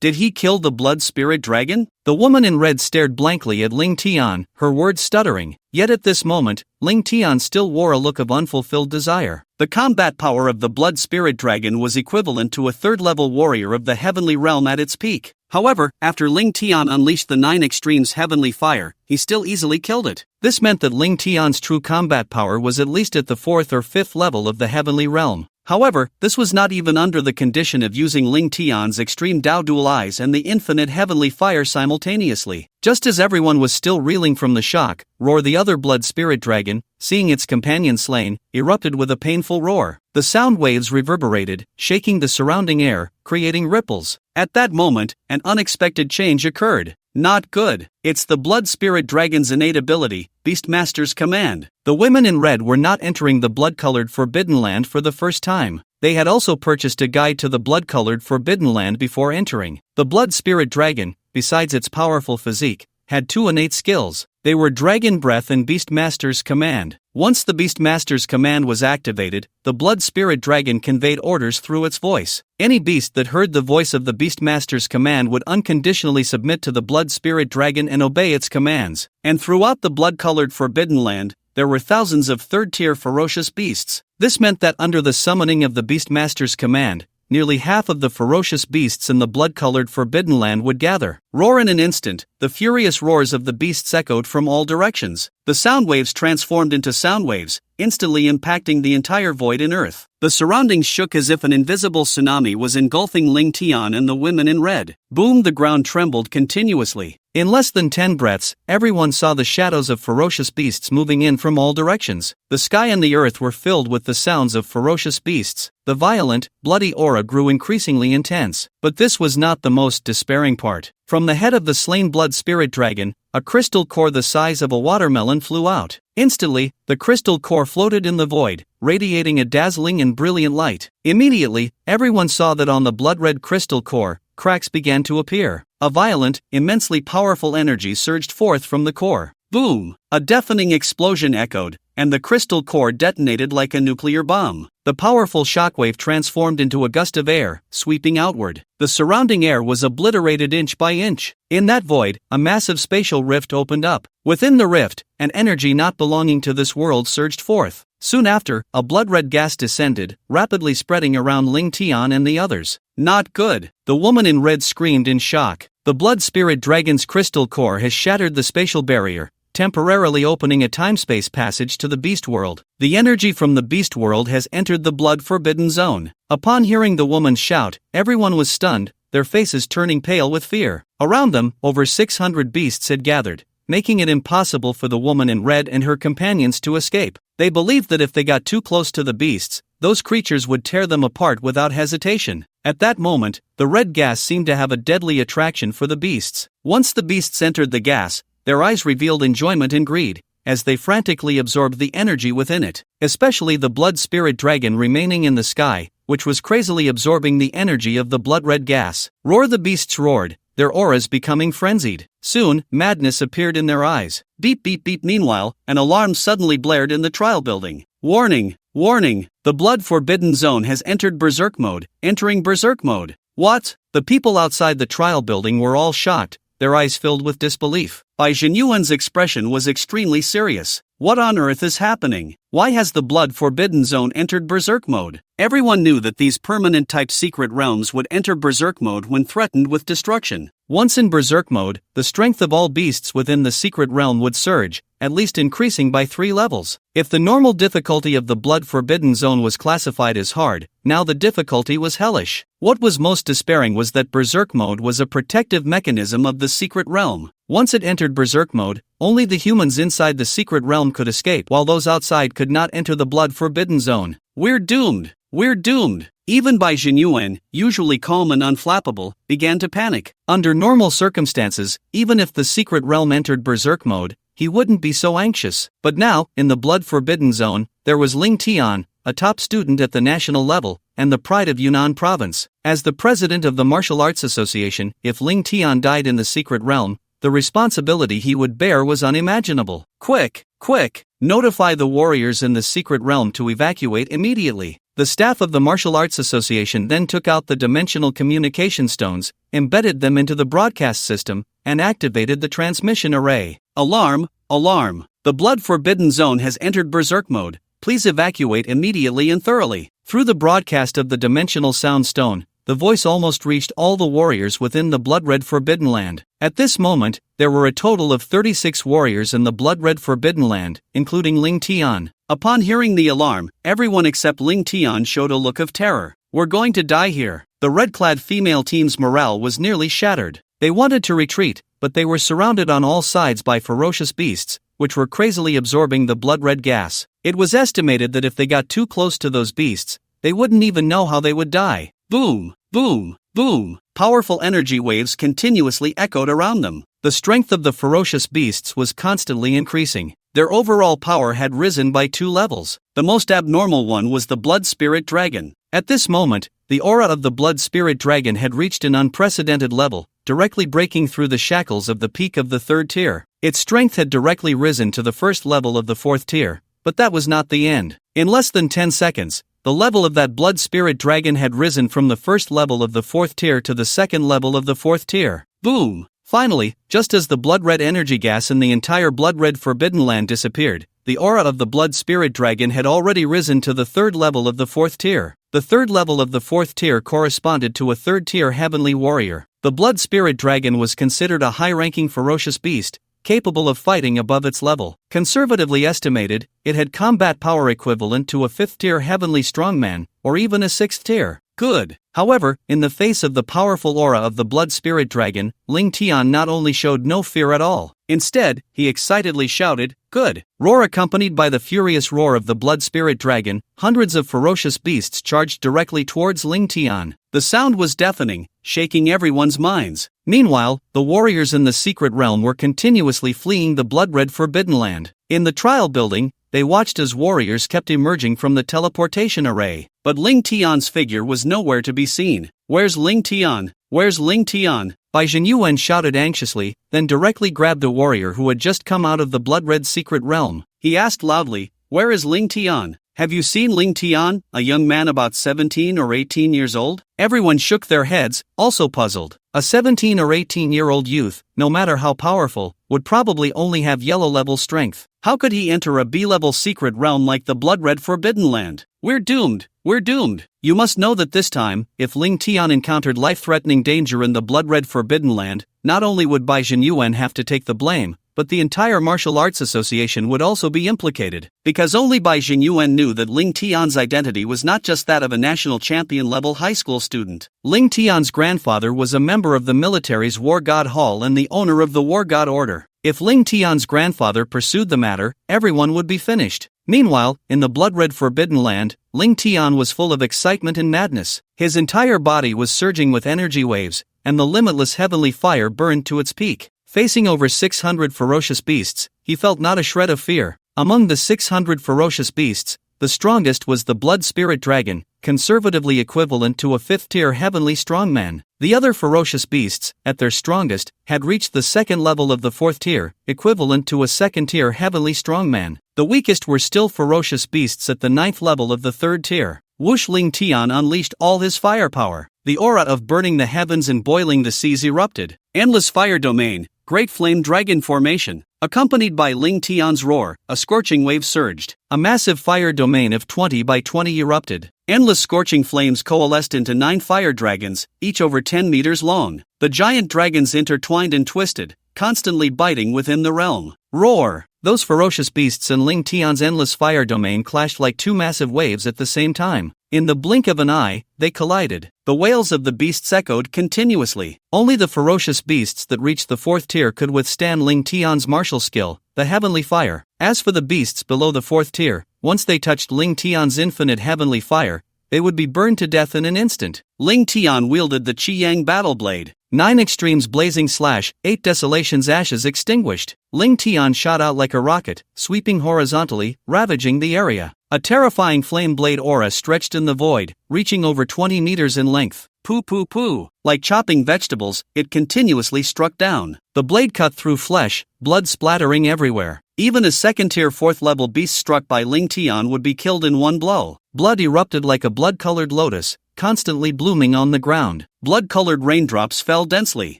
Did he kill the blood spirit dragon? The woman in red stared blankly at Ling Tian, her words stuttering. Yet at this moment, Ling Tian still wore a look of unfulfilled desire. The combat power of the blood spirit dragon was equivalent to a 3rd-level warrior of the heavenly realm at its peak. However, after Ling Tian unleashed the 9 extremes heavenly fire, he still easily killed it. This meant that Ling Tian's true combat power was at least at the 4th or 5th level of the heavenly realm. However, this was not even under the condition of using Ling Tian's extreme Dao Dual Eyes and the infinite heavenly fire simultaneously. Just as everyone was still reeling from the shock, Roar the other blood spirit dragon, seeing its companion slain, erupted with a painful roar. The sound waves reverberated, shaking the surrounding air, creating ripples. At that moment, an unexpected change occurred. Not good. It's the blood spirit dragon's innate ability, Beastmaster's command. The women in red were not entering the blood-colored Forbidden Land for the first time. They had also purchased a guide to the blood-colored Forbidden Land before entering. The blood spirit dragon, besides its powerful physique, had 2 innate skills. They were Dragon Breath and Beastmaster's Command. Once the Beastmaster's Command was activated, the blood spirit dragon conveyed orders through its voice. Any beast that heard the voice of the Beastmaster's command would unconditionally submit to the blood spirit dragon and obey its commands. And throughout the blood-colored Forbidden Land, there were thousands of 3rd-tier ferocious beasts. This meant that under the summoning of the Beastmaster's command, nearly half of the ferocious beasts in the blood-colored Forbidden Land would gather. Roar in an instant, the furious roars of the beasts echoed from all directions. The sound waves transformed into sound waves, instantly impacting the entire void in Earth. The surroundings shook as if an invisible tsunami was engulfing Ling Tian and the women in red. Boom! The ground trembled continuously. In less than 10 breaths, everyone saw the shadows of ferocious beasts moving in from all directions. The sky and the earth were filled with the sounds of ferocious beasts. The violent, bloody aura grew increasingly intense. But this was not the most despairing part. From the head of the slain blood spirit dragon, a crystal core the size of a watermelon flew out. Instantly, the crystal core floated in the void, radiating a dazzling and brilliant light. Immediately, everyone saw that on the blood-red crystal core, cracks began to appear. A violent, immensely powerful energy surged forth from the core. Boom! A deafening explosion echoed, and the crystal core detonated like a nuclear bomb. The powerful shockwave transformed into a gust of air, sweeping outward. The surrounding air was obliterated inch by inch. In that void, a massive spatial rift opened up. Within the rift, an energy not belonging to this world surged forth. Soon after, a blood-red gas descended, rapidly spreading around Ling Tian and the others. Not good! The woman in red screamed in shock. The blood spirit dragon's crystal core has shattered the spatial barrier, temporarily opening a time-space passage to the beast world. The energy from the beast world has entered the blood forbidden zone. Upon hearing the woman's shout, everyone was stunned, their faces turning pale with fear. Around them, over 600 beasts had gathered, making it impossible for the woman in red and her companions to escape. They believed that if they got too close to the beasts, those creatures would tear them apart without hesitation. At that moment, the red gas seemed to have a deadly attraction for the beasts. Once the beasts entered the gas, their eyes revealed enjoyment and greed, as they frantically absorbed the energy within it, especially the blood spirit dragon remaining in the sky, which was crazily absorbing the energy of the blood-red gas. Roar! The beasts roared, their auras becoming frenzied. Soon, madness appeared in their eyes. Beep beep beep. Meanwhile, an alarm suddenly blared in the trial building. Warning! Warning! The blood forbidden zone has entered berserk mode, entering berserk mode. What? The people outside the trial building were all shocked, their eyes filled with disbelief. Bai Jinyuan's expression was extremely serious. What on earth is happening? Why has the blood forbidden zone entered berserk mode? Everyone knew that these permanent type secret realms would enter berserk mode when threatened with destruction. Once in berserk mode, the strength of all beasts within the secret realm would surge, at least increasing by 3 levels. If the normal difficulty of the blood forbidden zone was classified as hard, now the difficulty was hellish. What was most despairing was that berserk mode was a protective mechanism of the secret realm. Once it entered berserk mode, only the humans inside the secret realm could escape, while those outside could not enter the blood forbidden zone. We're doomed! We're doomed! Even Bai Jinyuan, usually calm and unflappable, began to panic. Under normal circumstances, even if the secret realm entered berserk mode, he wouldn't be so anxious. But now, in the blood forbidden zone, there was Ling Tian, a top student at the national level, and the pride of Yunnan province. As the president of the Martial Arts Association, if Ling Tian died in the secret realm, the responsibility he would bear was unimaginable. Quick! Quick! Notify the warriors in the secret realm to evacuate immediately. The staff of the Martial Arts Association then took out the dimensional communication stones, embedded them into the broadcast system, and activated the transmission array. Alarm! Alarm! The blood forbidden zone has entered berserk mode. Please evacuate immediately and thoroughly. Through the broadcast of the dimensional sound stone, the voice almost reached all the warriors within the blood-red forbidden land. At this moment, there were a total of 36 warriors in the blood-red forbidden land, including Ling Tian. Upon hearing the alarm, everyone except Ling Tian showed a look of terror. We're going to die here. The red-clad female team's morale was nearly shattered. They wanted to retreat, but they were surrounded on all sides by ferocious beasts, which were crazily absorbing the blood-red gas. It was estimated that if they got too close to those beasts, they wouldn't even know how they would die. Boom! Boom! Boom! Powerful energy waves continuously echoed around them. The strength of the ferocious beasts was constantly increasing. Their overall power had risen by 2 levels. The most abnormal one was the blood spirit dragon. At this moment, the aura of the blood spirit dragon had reached an unprecedented level, directly breaking through the shackles of the peak of the 3rd tier. Its strength had directly risen to the 1st level of the 4th tier, but that was not the end. In less than 10 seconds, the level of that blood spirit dragon had risen from the 1st level of the 4th tier to the 2nd level of the 4th tier. Boom! Finally, just as the blood-red energy gas in the entire blood-red forbidden land disappeared, the aura of the blood spirit dragon had already risen to the 3rd level of the 4th tier. The 3rd level of the 4th tier corresponded to a 3rd tier heavenly warrior. The blood spirit dragon was considered a high-ranking ferocious beast, capable of fighting above its level. Conservatively estimated, it had combat power equivalent to a 5th-tier heavenly strongman, or even a 6th tier. Good. However, in the face of the powerful aura of the blood spirit dragon, Ling Tian not only showed no fear at all. Instead, he excitedly shouted, "Good!" Roar! Accompanied by the furious roar of the blood spirit dragon, hundreds of ferocious beasts charged directly towards Ling Tian. The sound was deafening, shaking everyone's minds. Meanwhile, the warriors in the secret realm were continuously fleeing the blood-red forbidden land. In the trial building, they watched as warriors kept emerging from the teleportation array. But Ling Tian's figure was nowhere to be seen. "Where's Ling Tian? Where's Ling Tian?" Bai Yuan shouted anxiously, then directly grabbed a warrior who had just come out of the blood-red secret realm. He asked loudly, "Where is Ling Tian? Have you seen Ling Tian, a young man about 17 or 18 years old?" Everyone shook their heads, also puzzled. A 17 or 18-year-old youth, no matter how powerful, would probably only have yellow-level strength. How could he enter a B-level secret realm like the blood-red Forbidden Land? "We're doomed, we're doomed." You must know that this time, if Ling Tian encountered life-threatening danger in the blood-red Forbidden Land, not only would Bai Yuan have to take the blame, but the entire martial arts association would also be implicated, because only Bai Yuan knew that Ling Tian's identity was not just that of a national champion-level high school student. Ling Tian's grandfather was a member of the military's War God Hall and the owner of the War God Order. If Ling Tian's grandfather pursued the matter, everyone would be finished. Meanwhile, in the blood-red Forbidden Land, Ling Tian was full of excitement and madness. His entire body was surging with energy waves, and the limitless heavenly fire burned to its peak. Facing over 600 ferocious beasts, he felt not a shred of fear. Among the 600 ferocious beasts, the strongest was the Blood Spirit Dragon, conservatively equivalent to a 5th-tier heavenly strongman. The other ferocious beasts, at their strongest, had reached the 2nd level of the 4th tier, equivalent to a 2nd-tier heavenly strongman. The weakest were still ferocious beasts at the 9th level of the 3rd tier. Whoosh! Ling Tian unleashed all his firepower. The aura of burning the heavens and boiling the seas erupted. Endless fire domain, Great Flame Dragon Formation. Accompanied by Ling Tian's roar, a scorching wave surged. A massive fire domain of 20 by 20 erupted. Endless scorching flames coalesced into 9 fire dragons, each over 10 meters long. The giant dragons intertwined and twisted, constantly biting within the realm. Roar! Those ferocious beasts and Ling Tian's endless fire domain clashed like 2 massive waves at the same time. In the blink of an eye, they collided. The wails of the beasts echoed continuously. Only the ferocious beasts that reached the 4th tier could withstand Ling Tian's martial skill, the heavenly fire. As for the beasts below the 4th tier, once they touched Ling Tian's infinite heavenly fire, they would be burned to death in an instant. Ling Tian wielded the Qiyang Battle Blade. 9 extremes blazing slash, 8 desolations ashes extinguished. Ling Tian shot out like a rocket, sweeping horizontally, ravaging the area. A terrifying flame blade aura stretched in the void, reaching over 20 meters in length. Poo poo poo. Like chopping vegetables, it continuously struck down. The blade cut through flesh, blood splattering everywhere. Even a 2nd-tier 4th-level beast struck by Ling Tian would be killed in one blow. Blood erupted like a blood-colored lotus, constantly blooming on the ground. Blood-colored raindrops fell densely.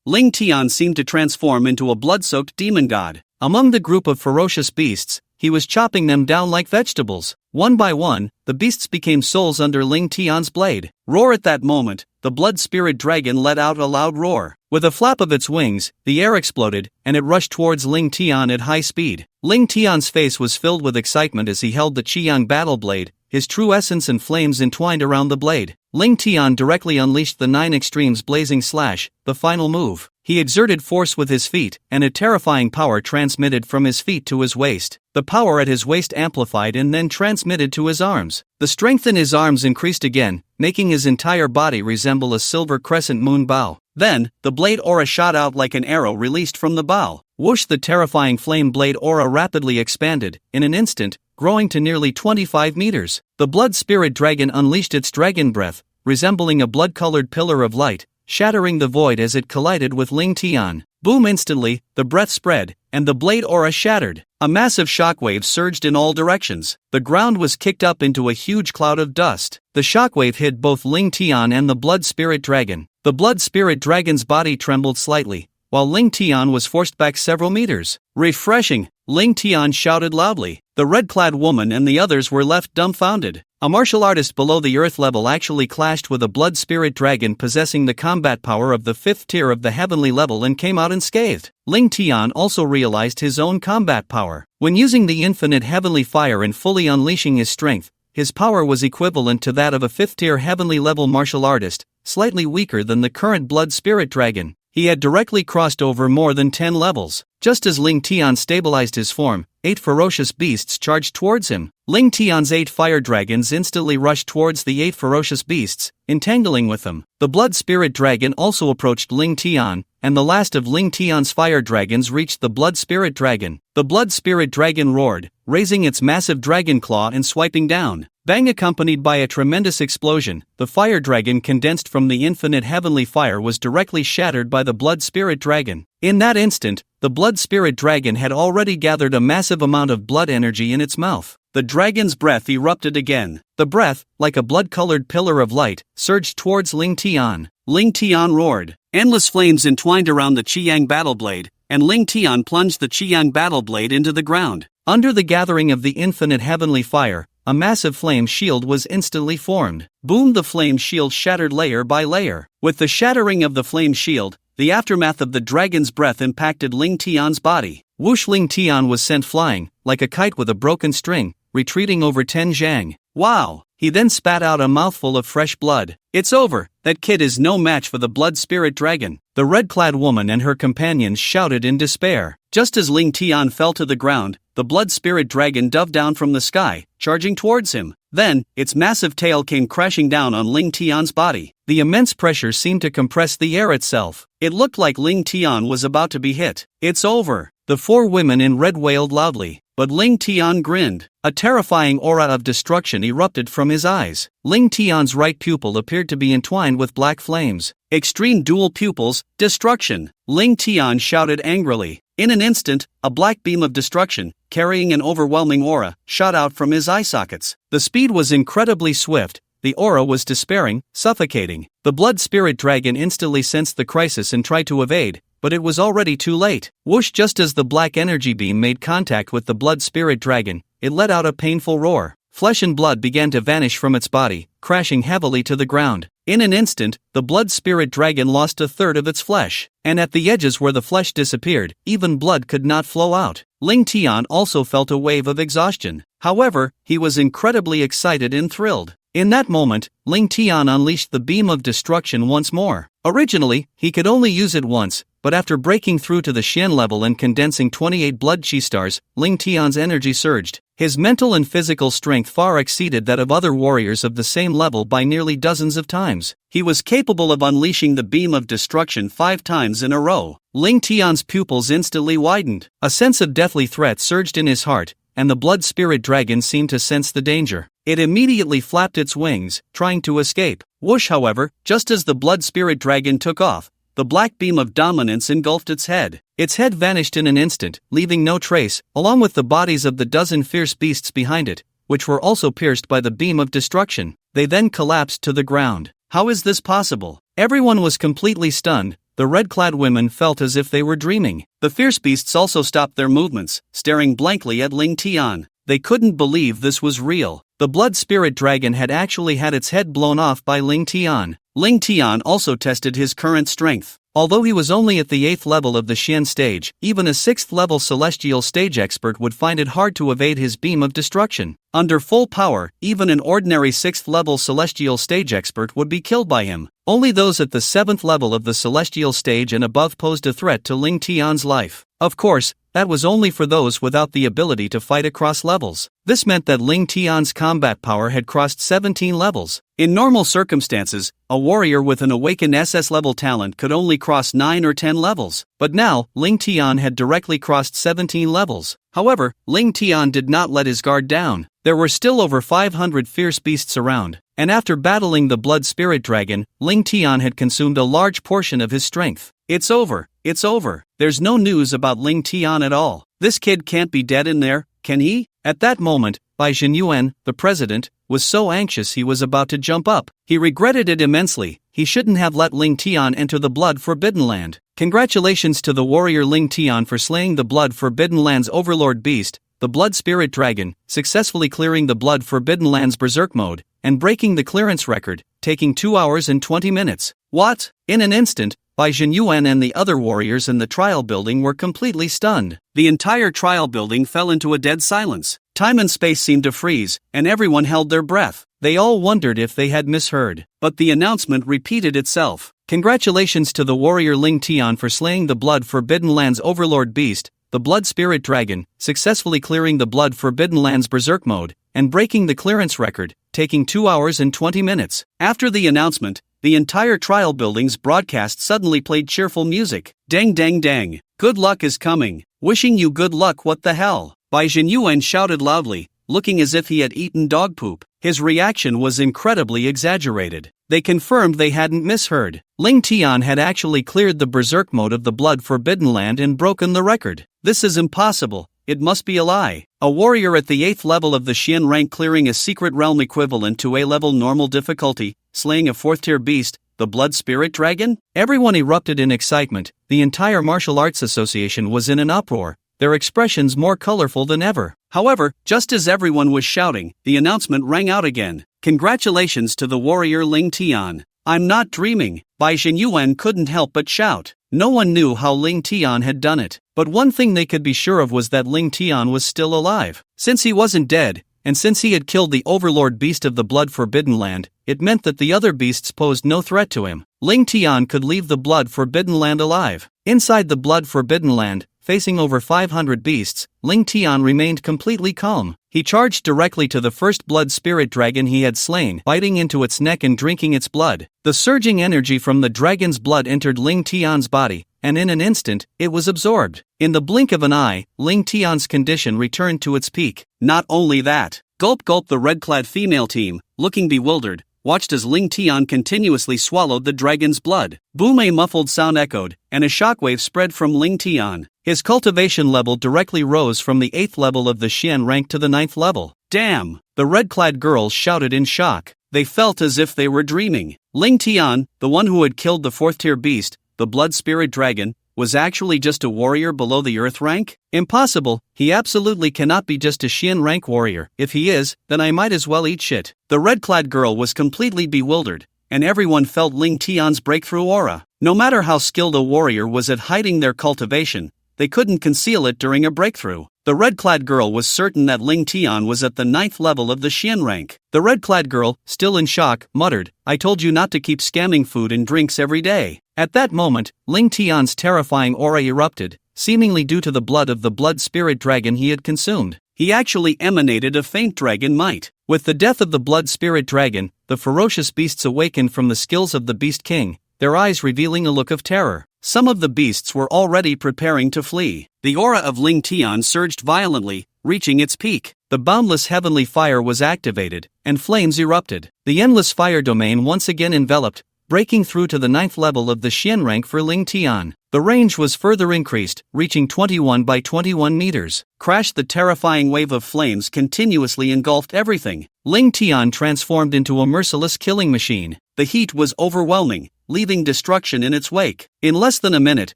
Ling Tian seemed to transform into a blood-soaked demon god. Among the group of ferocious beasts, he was chopping them down like vegetables. One by one, the beasts became souls under Ling Tian's blade. Roar! At that moment, the Blood Spirit Dragon let out a loud roar. With a flap of its wings, the air exploded, and it rushed towards Ling Tian at high speed. Ling Tian's face was filled with excitement as he held the Qiyang Battle Blade, his true essence and flames entwined around the blade. Ling Tian directly unleashed the 9 extremes blazing slash, the final move. He exerted force with his feet, and a terrifying power transmitted from his feet to his waist. The power at his waist amplified and then transmitted to his arms. The strength in his arms increased again, making his entire body resemble a silver crescent moon bow. Then, the blade aura shot out like an arrow released from the bow. Whoosh! The terrifying flame blade aura rapidly expanded, in an instant, growing to nearly 25 meters. The Blood Spirit Dragon unleashed its dragon breath, resembling a blood-colored pillar of light, shattering the void as it collided with Ling Tian. Boom! Instantly, the breath spread, and the blade aura shattered. A massive shockwave surged in all directions. The ground was kicked up into a huge cloud of dust. The shockwave hit both Ling Tian and the Blood Spirit Dragon. The Blood Spirit Dragon's body trembled slightly, while Ling Tian was forced back several meters. Refreshing! Ling Tian shouted loudly. The red-clad woman and the others were left dumbfounded. A martial artist below the Earth level actually clashed with a Blood Spirit Dragon possessing the combat power of the 5th tier of the heavenly level and came out unscathed. Ling Tian also realized his own combat power. When using the infinite heavenly fire and fully unleashing his strength, his power was equivalent to that of a 5th tier heavenly level martial artist, slightly weaker than the current Blood Spirit Dragon. He had directly crossed over more than 10 levels. Just as Ling Tian stabilized his form, 8 ferocious beasts charged towards him. Ling Tian's 8 fire dragons instantly rushed towards the 8 ferocious beasts, entangling with them. The Blood Spirit Dragon also approached Ling Tian, and the last of Ling Tian's fire dragons reached the blood spirit dragon. The blood spirit dragon roared, raising its massive dragon claw and swiping down. Bang! Accompanied by a tremendous explosion, the fire dragon condensed from the infinite heavenly fire was directly shattered by the blood spirit dragon. In that instant, the blood spirit dragon had already gathered a massive amount of blood energy in its mouth. The dragon's breath erupted again. The breath, like a blood-colored pillar of light, surged towards Ling Tian. Ling Tian roared. Endless flames entwined around the Qiyang battle blade, and Ling Tian plunged the Qiyang battle blade into the ground. Under the gathering of the infinite heavenly fire, a massive flame shield was instantly formed. Boom! The flame shield shattered layer by layer. With the shattering of the flame shield, the aftermath of the dragon's breath impacted Ling Tian's body. Whoosh! Ling Tian was sent flying, like a kite with a broken string, retreating over 10 zhang. Wow! He then spat out a mouthful of fresh blood. It's over, that kid is no match for the blood spirit dragon. The red-clad woman and her companions shouted in despair. Just as Ling Tian fell to the ground, the blood spirit dragon dove down from the sky, charging towards him. Then, its massive tail came crashing down on Ling Tian's body. The immense pressure seemed to compress the air itself. It looked like Ling Tian was about to be hit. It's over. The four women in red wailed loudly. But Ling Tian grinned. A terrifying aura of destruction erupted from his eyes. Ling Tian's right pupil appeared to be entwined with black flames. Extreme dual pupils, destruction! Ling Tian shouted angrily. In an instant, a black beam of destruction, carrying an overwhelming aura, shot out from his eye sockets. The speed was incredibly swift. The aura was despairing, suffocating. The blood spirit dragon instantly sensed the crisis and tried to evade, but it was already too late. Whoosh! Just as the black energy beam made contact with the blood spirit dragon, it let out a painful roar. Flesh and blood began to vanish from its body, crashing heavily to the ground. In an instant, the blood spirit dragon lost a third of its flesh, and at the edges where the flesh disappeared, even blood could not flow out. Ling Tian also felt a wave of exhaustion. However, he was incredibly excited and thrilled. In that moment, Ling Tian unleashed the beam of destruction once more. Originally, he could only use it once, but after breaking through to the Xian level and condensing 28 blood chi stars, Ling Tian's energy surged. His mental and physical strength far exceeded that of other warriors of the same level by nearly dozens of times. He was capable of unleashing the beam of destruction 5 times in a row. Ling Tian's pupils instantly widened. A sense of deathly threat surged in his heart, and the blood spirit dragon seemed to sense the danger. It immediately flapped its wings, trying to escape. Whoosh! However, just as the blood spirit dragon took off, the black beam of dominance engulfed its head. Its head vanished in an instant, leaving no trace, along with the bodies of the dozen fierce beasts behind it, which were also pierced by the beam of destruction. They then collapsed to the ground. How is this possible? Everyone was completely stunned. The red-clad women felt as if they were dreaming. The fierce beasts also stopped their movements, staring blankly at Ling Tian. They couldn't believe this was real. The blood spirit dragon had actually had its head blown off by Ling Tian. Ling Tian also tested his current strength. Although he was only at the 8th level of the Xian stage, even a 6th level celestial stage expert would find it hard to evade his beam of destruction. Under full power, even an ordinary 6th level celestial stage expert would be killed by him. Only those at the 7th level of the celestial stage and above posed a threat to Ling Tian's life. Of course, that was only for those without the ability to fight across levels. This meant that Ling Tian's combat power had crossed 17 levels. In normal circumstances, a warrior with an awakened SS level talent could only cross 9 or 10 levels. But now, Ling Tian had directly crossed 17 levels. However, Ling Tian did not let his guard down. There were still over 500 fierce beasts around, and after battling the blood spirit dragon, Ling Tian had consumed a large portion of his strength. It's over. It's over. There's no news about Ling Tian at all. This kid can't be dead in there, can he? At that moment, Bai Zhenyuan, the president, was so anxious he was about to jump up. He regretted it immensely. He shouldn't have let Ling Tian enter the Blood Forbidden Land. Congratulations to the warrior Ling Tian for slaying the Blood Forbidden Land's overlord beast, the Blood Spirit Dragon, successfully clearing the Blood Forbidden Land's Berserk mode, and breaking the clearance record, taking 2 hours and 20 minutes. What? In an instant, Bai Zhenyuan and the other warriors in the trial building were completely stunned. The entire trial building fell into a dead silence. Time and space seemed to freeze, and everyone held their breath. They all wondered if they had misheard. But the announcement repeated itself. Congratulations to the warrior Ling Tian for slaying the Blood Forbidden Land's overlord beast, the Blood Spirit Dragon, successfully clearing the Blood Forbidden Land's Berserk mode, and breaking the clearance record, taking 2 hours and 20 minutes. After the announcement, the entire trial building's broadcast suddenly played cheerful music. Dang dang dang. Good luck is coming. Wishing you good luck, what the hell? Bai Jinyuan shouted loudly, looking as if he had eaten dog poop. His reaction was incredibly exaggerated. They confirmed they hadn't misheard. Ling Tian had actually cleared the berserk mode of the Blood Forbidden Land and broken the record. This is impossible. It must be a lie. A warrior at the 8th level of the Xian rank clearing a secret realm equivalent to A-level normal difficulty, slaying a 4th-tier beast, the Blood Spirit Dragon? Everyone erupted in excitement. The entire martial arts association was in an uproar, their expressions more colorful than ever. However, just as everyone was shouting, the announcement rang out again. Congratulations to the warrior Ling Tian. I'm not dreaming. Bai Jinyuan couldn't help but shout. No one knew how Ling Tian had done it, but one thing they could be sure of was that Ling Tian was still alive. Since he wasn't dead, and since he had killed the overlord beast of the Blood Forbidden Land, it meant that the other beasts posed no threat to him. Ling Tian could leave the Blood Forbidden Land alive. Inside the Blood Forbidden Land, facing over 500 beasts, Ling Tian remained completely calm. He charged directly to the first blood spirit dragon he had slain, biting into its neck and drinking its blood. The surging energy from the dragon's blood entered Ling Tian's body, and in an instant, it was absorbed. In the blink of an eye, Ling Tian's condition returned to its peak. Not only that, gulp gulp, the red-clad female team, looking bewildered, watched as Ling Tian continuously swallowed the dragon's blood. Boom! A muffled sound echoed, and a shockwave spread from Ling Tian. His cultivation level directly rose from the 8th level of the Xian rank to the 9th level. Damn! The red-clad girls shouted in shock. They felt as if they were dreaming. Ling Tian, the one who had killed the 4th-tier beast, the Blood Spirit Dragon, was actually just a warrior below the Earth rank? Impossible, he absolutely cannot be just a Xian rank warrior. If he is, then I might as well eat shit. The red-clad girl was completely bewildered, and everyone felt Ling Tian's breakthrough aura. No matter how skilled a warrior was at hiding their cultivation, they couldn't conceal it during a breakthrough. The red-clad girl was certain that Ling Tian was at the 9th level of the Xian rank. The red-clad girl, still in shock, muttered, "I told you not to keep scamming food and drinks every day." At that moment, Ling Tian's terrifying aura erupted, seemingly due to the blood of the blood spirit dragon he had consumed. He actually emanated a faint dragon might. With the death of the blood spirit dragon, the ferocious beasts awakened from the skills of the Beast King, their eyes revealing a look of terror. Some of the beasts were already preparing to flee. The aura of Ling Tian surged violently, reaching its peak. The boundless heavenly fire was activated, and flames erupted. The endless fire domain once again enveloped, breaking through to the 9th level of the Xian rank for Ling Tian. The range was further increased, reaching 21 by 21 meters. Crash! The terrifying wave of flames continuously engulfed everything. Ling Tian transformed into a merciless killing machine. The heat was overwhelming, leaving destruction in its wake. In less than a minute,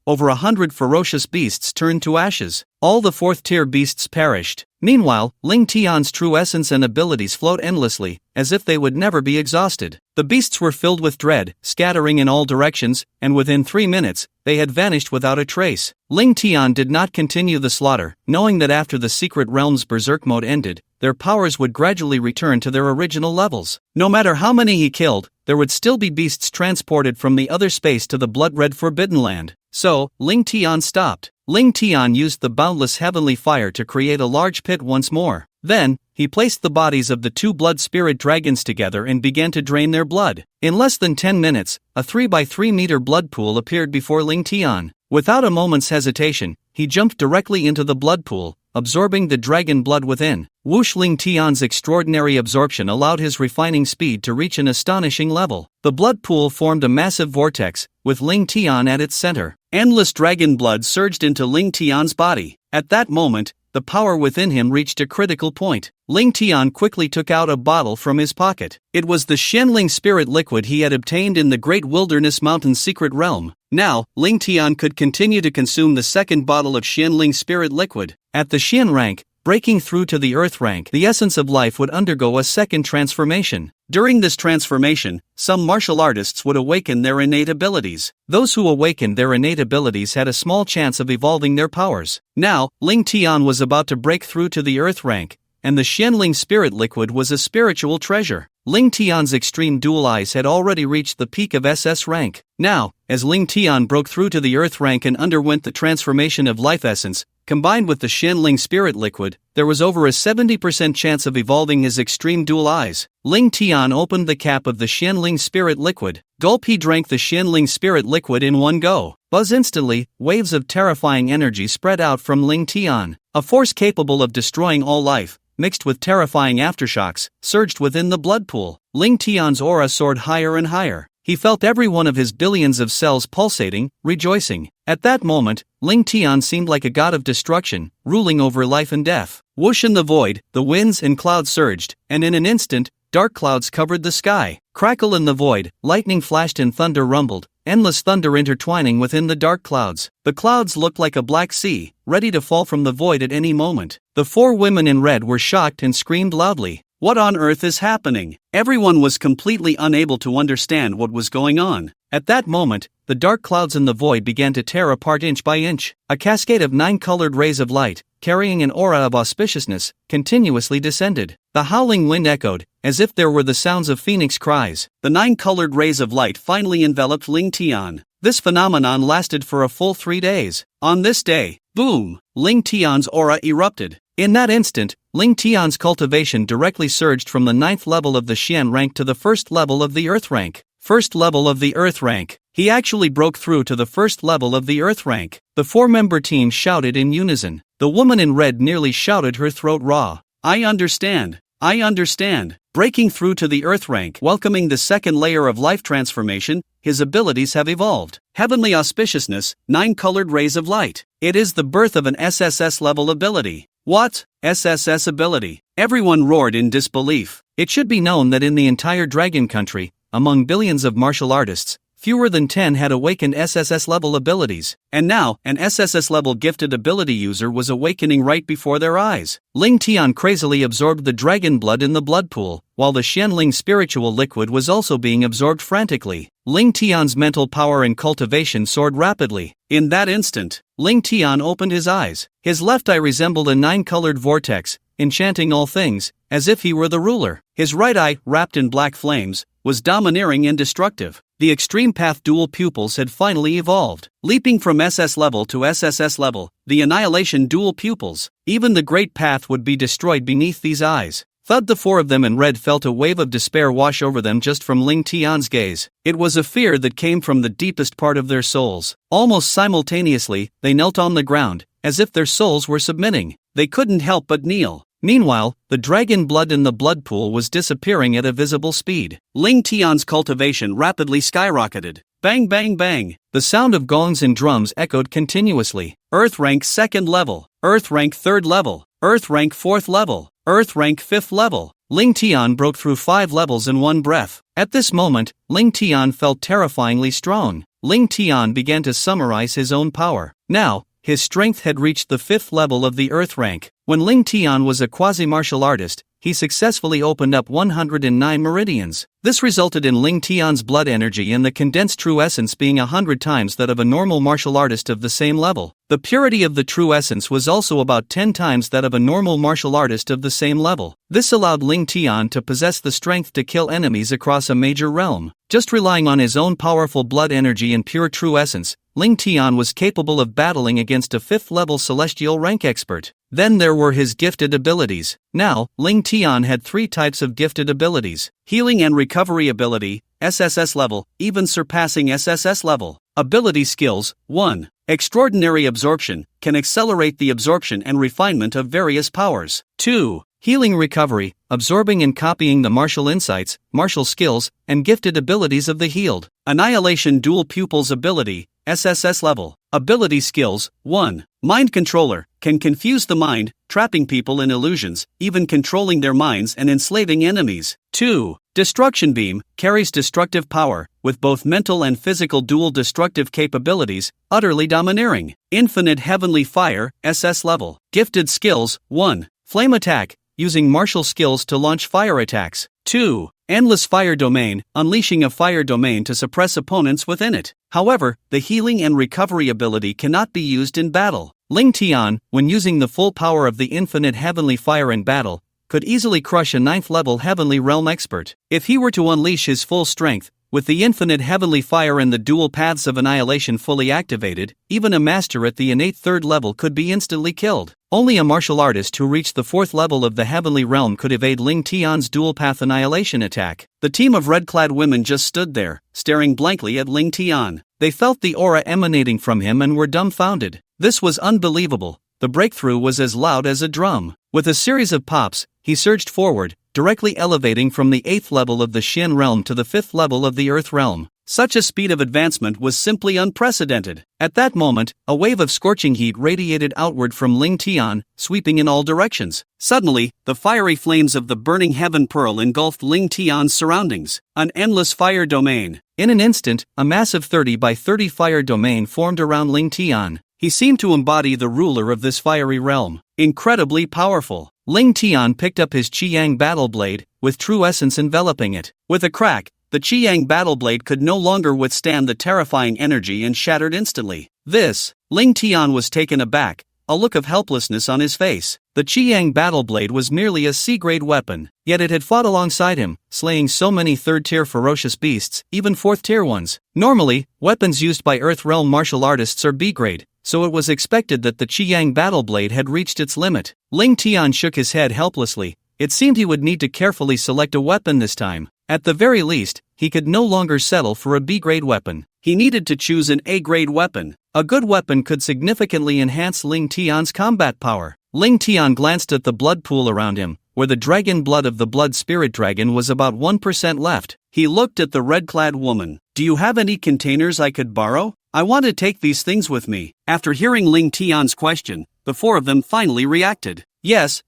over 100 ferocious beasts turned to ashes. All the 4th-tier beasts perished. Meanwhile, Ling Tian's true essence and abilities flowed endlessly, as if they would never be exhausted. The beasts were filled with dread, scattering in all directions, and within 3 minutes, they had vanished without a trace. Ling Tian did not continue the slaughter, knowing that after the secret realm's berserk mode ended, their powers would gradually return to their original levels. No matter how many he killed, there would still be beasts transported from the other space to the blood-red Forbidden Land. So, Ling Tian stopped. Ling Tian used the boundless heavenly fire to create a large pit once more. Then, he placed the bodies of the 2 blood spirit dragons together and began to drain their blood. In less than 10 minutes, a 3 by 3 meter blood pool appeared before Ling Tian. Without a moment's hesitation, he jumped directly into the blood pool, absorbing the dragon blood within. Whoosh! Ling Tian's extraordinary absorption allowed his refining speed to reach an astonishing level. The blood pool formed a massive vortex, with Ling Tian at its center. Endless dragon blood surged into Ling Tian's body. At that moment, the power within him reached a critical point. Ling Tian quickly took out a bottle from his pocket. It was the Xianling spirit liquid he had obtained in the Great Wilderness Mountain's secret realm. Now, Ling Tian could continue to consume the second bottle of Xianling spirit liquid. At the Xian rank, breaking through to the Earth rank, the essence of life would undergo a second transformation. During this transformation, some martial artists would awaken their innate abilities. Those who awakened their innate abilities had a small chance of evolving their powers. Now, Ling Tian was about to break through to the Earth rank, and the Xianling spirit liquid was a spiritual treasure. Ling Tian's extreme dual eyes had already reached the peak of SS rank. Now, as Ling Tian broke through to the Earth rank and underwent the transformation of life essence, Combined with the Xianling spirit liquid, there was over a 70% chance of evolving his extreme dual eyes. Ling Tian opened the cap of the Xianling spirit liquid. Gulp, he drank the Xianling spirit liquid in one go. Buzz, instantly, waves of terrifying energy spread out from Ling Tian. A force capable of destroying all life, mixed with terrifying aftershocks, surged within the blood pool. Ling Tian's aura soared higher and higher. He felt every one of his billions of cells pulsating, rejoicing. At that moment, Ling Tian seemed like a god of destruction, ruling over life and death. Whoosh, in the void, the winds and clouds surged, and in an instant, dark clouds covered the sky. Crackle, in the void, lightning flashed and thunder rumbled, endless thunder intertwining within the dark clouds. The clouds looked like a black sea, ready to fall from the void at any moment. The four women in red were shocked and screamed loudly. What on earth is happening? Everyone was completely unable to understand what was going on. At that moment, the dark clouds in the void began to tear apart inch by inch. A cascade of 9 colored rays of light, carrying an aura of auspiciousness, continuously descended. The howling wind echoed, as if there were the sounds of phoenix cries. The 9 colored rays of light finally enveloped Ling Tian. This phenomenon lasted for a full 3 days. On this day, boom, Ling Tian's aura erupted. In that instant, Ling Tian's cultivation directly surged from the 9th level of the Xian rank to the 1st level of the Earth rank. 1st level of the Earth rank. He actually broke through to the 1st level of the Earth rank. The 4-member team shouted in unison. The woman in red nearly shouted, her throat raw. I understand. I understand. Breaking through to the Earth rank, welcoming the 2nd layer of life transformation, his abilities have evolved. Heavenly auspiciousness, 9 colored rays of light. It is the birth of an SSS level ability. What? SSS ability? Everyone roared in disbelief. It should be known that in the entire Dragon Country, among billions of martial artists, fewer than 10 had awakened SSS level abilities. And now, an SSS level gifted ability user was awakening right before their eyes. Ling Tian crazily absorbed the dragon blood in the blood pool, while the Xianling spiritual liquid was also being absorbed frantically. Ling Tian's mental power and cultivation soared rapidly. In that instant, Ling Tian opened his eyes. His left eye resembled a 9-colored vortex, enchanting all things, as if he were the ruler. His right eye, wrapped in black flames, was domineering and destructive. The extreme path dual pupils had finally evolved. Leaping from SS level to SSS level, the annihilation dual pupils. Even the great path would be destroyed beneath these eyes. Thud, the 4 of them in red felt a wave of despair wash over them just from Ling Tian's gaze. It was a fear that came from the deepest part of their souls. Almost simultaneously, they knelt on the ground, as if their souls were submitting. They couldn't help but kneel. Meanwhile, the dragon blood in the blood pool was disappearing at a visible speed. Ling Tian's cultivation rapidly skyrocketed. Bang, bang, bang. The sound of gongs and drums echoed continuously. Earth rank 2nd level. Earth rank 3rd level. Earth rank 4th level. Earth rank 5th level. Ling Tian broke through 5 levels in one breath. At this moment, Ling Tian felt terrifyingly strong. Ling Tian began to summarize his own power. Now, his strength had reached the 5th level of the Earth rank. When Ling Tian was a quasi-martial artist, he successfully opened up 109 meridians. This resulted in Ling Tian's blood energy and the condensed true essence being 100 times that of a normal martial artist of the same level. The purity of the true essence was also about 10 times that of a normal martial artist of the same level. This allowed Ling Tian to possess the strength to kill enemies across a major realm. Just relying on his own powerful blood energy and pure true essence, Ling Tian was capable of battling against a 5th-level celestial rank expert. Then there were his gifted abilities. Now, Ling Tian had 3 types of gifted abilities. Healing and recovery ability, SSS level, even surpassing SSS level. Ability skills, 1. Extraordinary absorption, can accelerate the absorption and refinement of various powers. 2. Healing recovery, absorbing and copying the martial insights, martial skills, and gifted abilities of the healed. Annihilation dual pupils ability, SSS level. Ability skills, 1. Mind controller, can confuse the mind, trapping people in illusions, even controlling their minds and enslaving enemies. 2. Destruction beam, carries destructive power, with both mental and physical dual destructive capabilities, utterly domineering. Infinite heavenly fire, SS level. Gifted skills, 1. Flame attack, using martial skills to launch fire attacks. 2. Endless fire domain, unleashing a fire domain to suppress opponents within it. However, the healing and recovery ability cannot be used in battle. Ling Tian, when using the full power of the infinite heavenly fire in battle, could easily crush a 9th-level heavenly realm expert. If he were to unleash his full strength, With the infinite heavenly fire and the dual paths of annihilation fully activated, even a master at the innate 3rd level could be instantly killed. Only a martial artist who reached the 4th level of the heavenly realm could evade Ling Tian's dual path annihilation attack. The team of red-clad women just stood there, staring blankly at Ling Tian. They felt the aura emanating from him and were dumbfounded. This was unbelievable. The breakthrough was as loud as a drum. With a series of pops, he surged forward, directly elevating from the 8th level of the Shin realm to the 5th level of the Earth realm. Such a speed of advancement was simply unprecedented. At that moment, a wave of scorching heat radiated outward from Ling Tian, sweeping in all directions. Suddenly, the fiery flames of the burning heaven pearl engulfed Ling Tian's surroundings, an endless fire domain. In an instant, a massive 30 by 30 fire domain formed around Ling Tian. He seemed to embody the ruler of this fiery realm. Incredibly powerful. Ling Tian picked up his Qi-Yang battle blade, with true essence enveloping it. With a crack, the Qi-Yang battle blade could no longer withstand the terrifying energy and shattered instantly. Ling Tian was taken aback, a look of helplessness on his face. The Qi-Yang battle blade was merely a C-grade weapon, yet it had fought alongside him, slaying so many 3rd-tier ferocious beasts, even 4th-tier ones. Normally, weapons used by Earth Realm martial artists are B-grade, so it was expected that the Qi-Yang battle blade had reached its limit. Ling Tian shook his head helplessly. It seemed he would need to carefully select a weapon this time. At the very least, he could no longer settle for a B-grade weapon. He needed to choose an A-grade weapon. A good weapon could significantly enhance Ling Tian's combat power. Ling Tian glanced at the blood pool around him, where the dragon blood of the blood spirit dragon was about 1% left. He looked at the red-clad woman. "Do you have any containers I could borrow? I want to take these things with me." After hearing Ling Tian's question, the 4 of them finally reacted. Yes.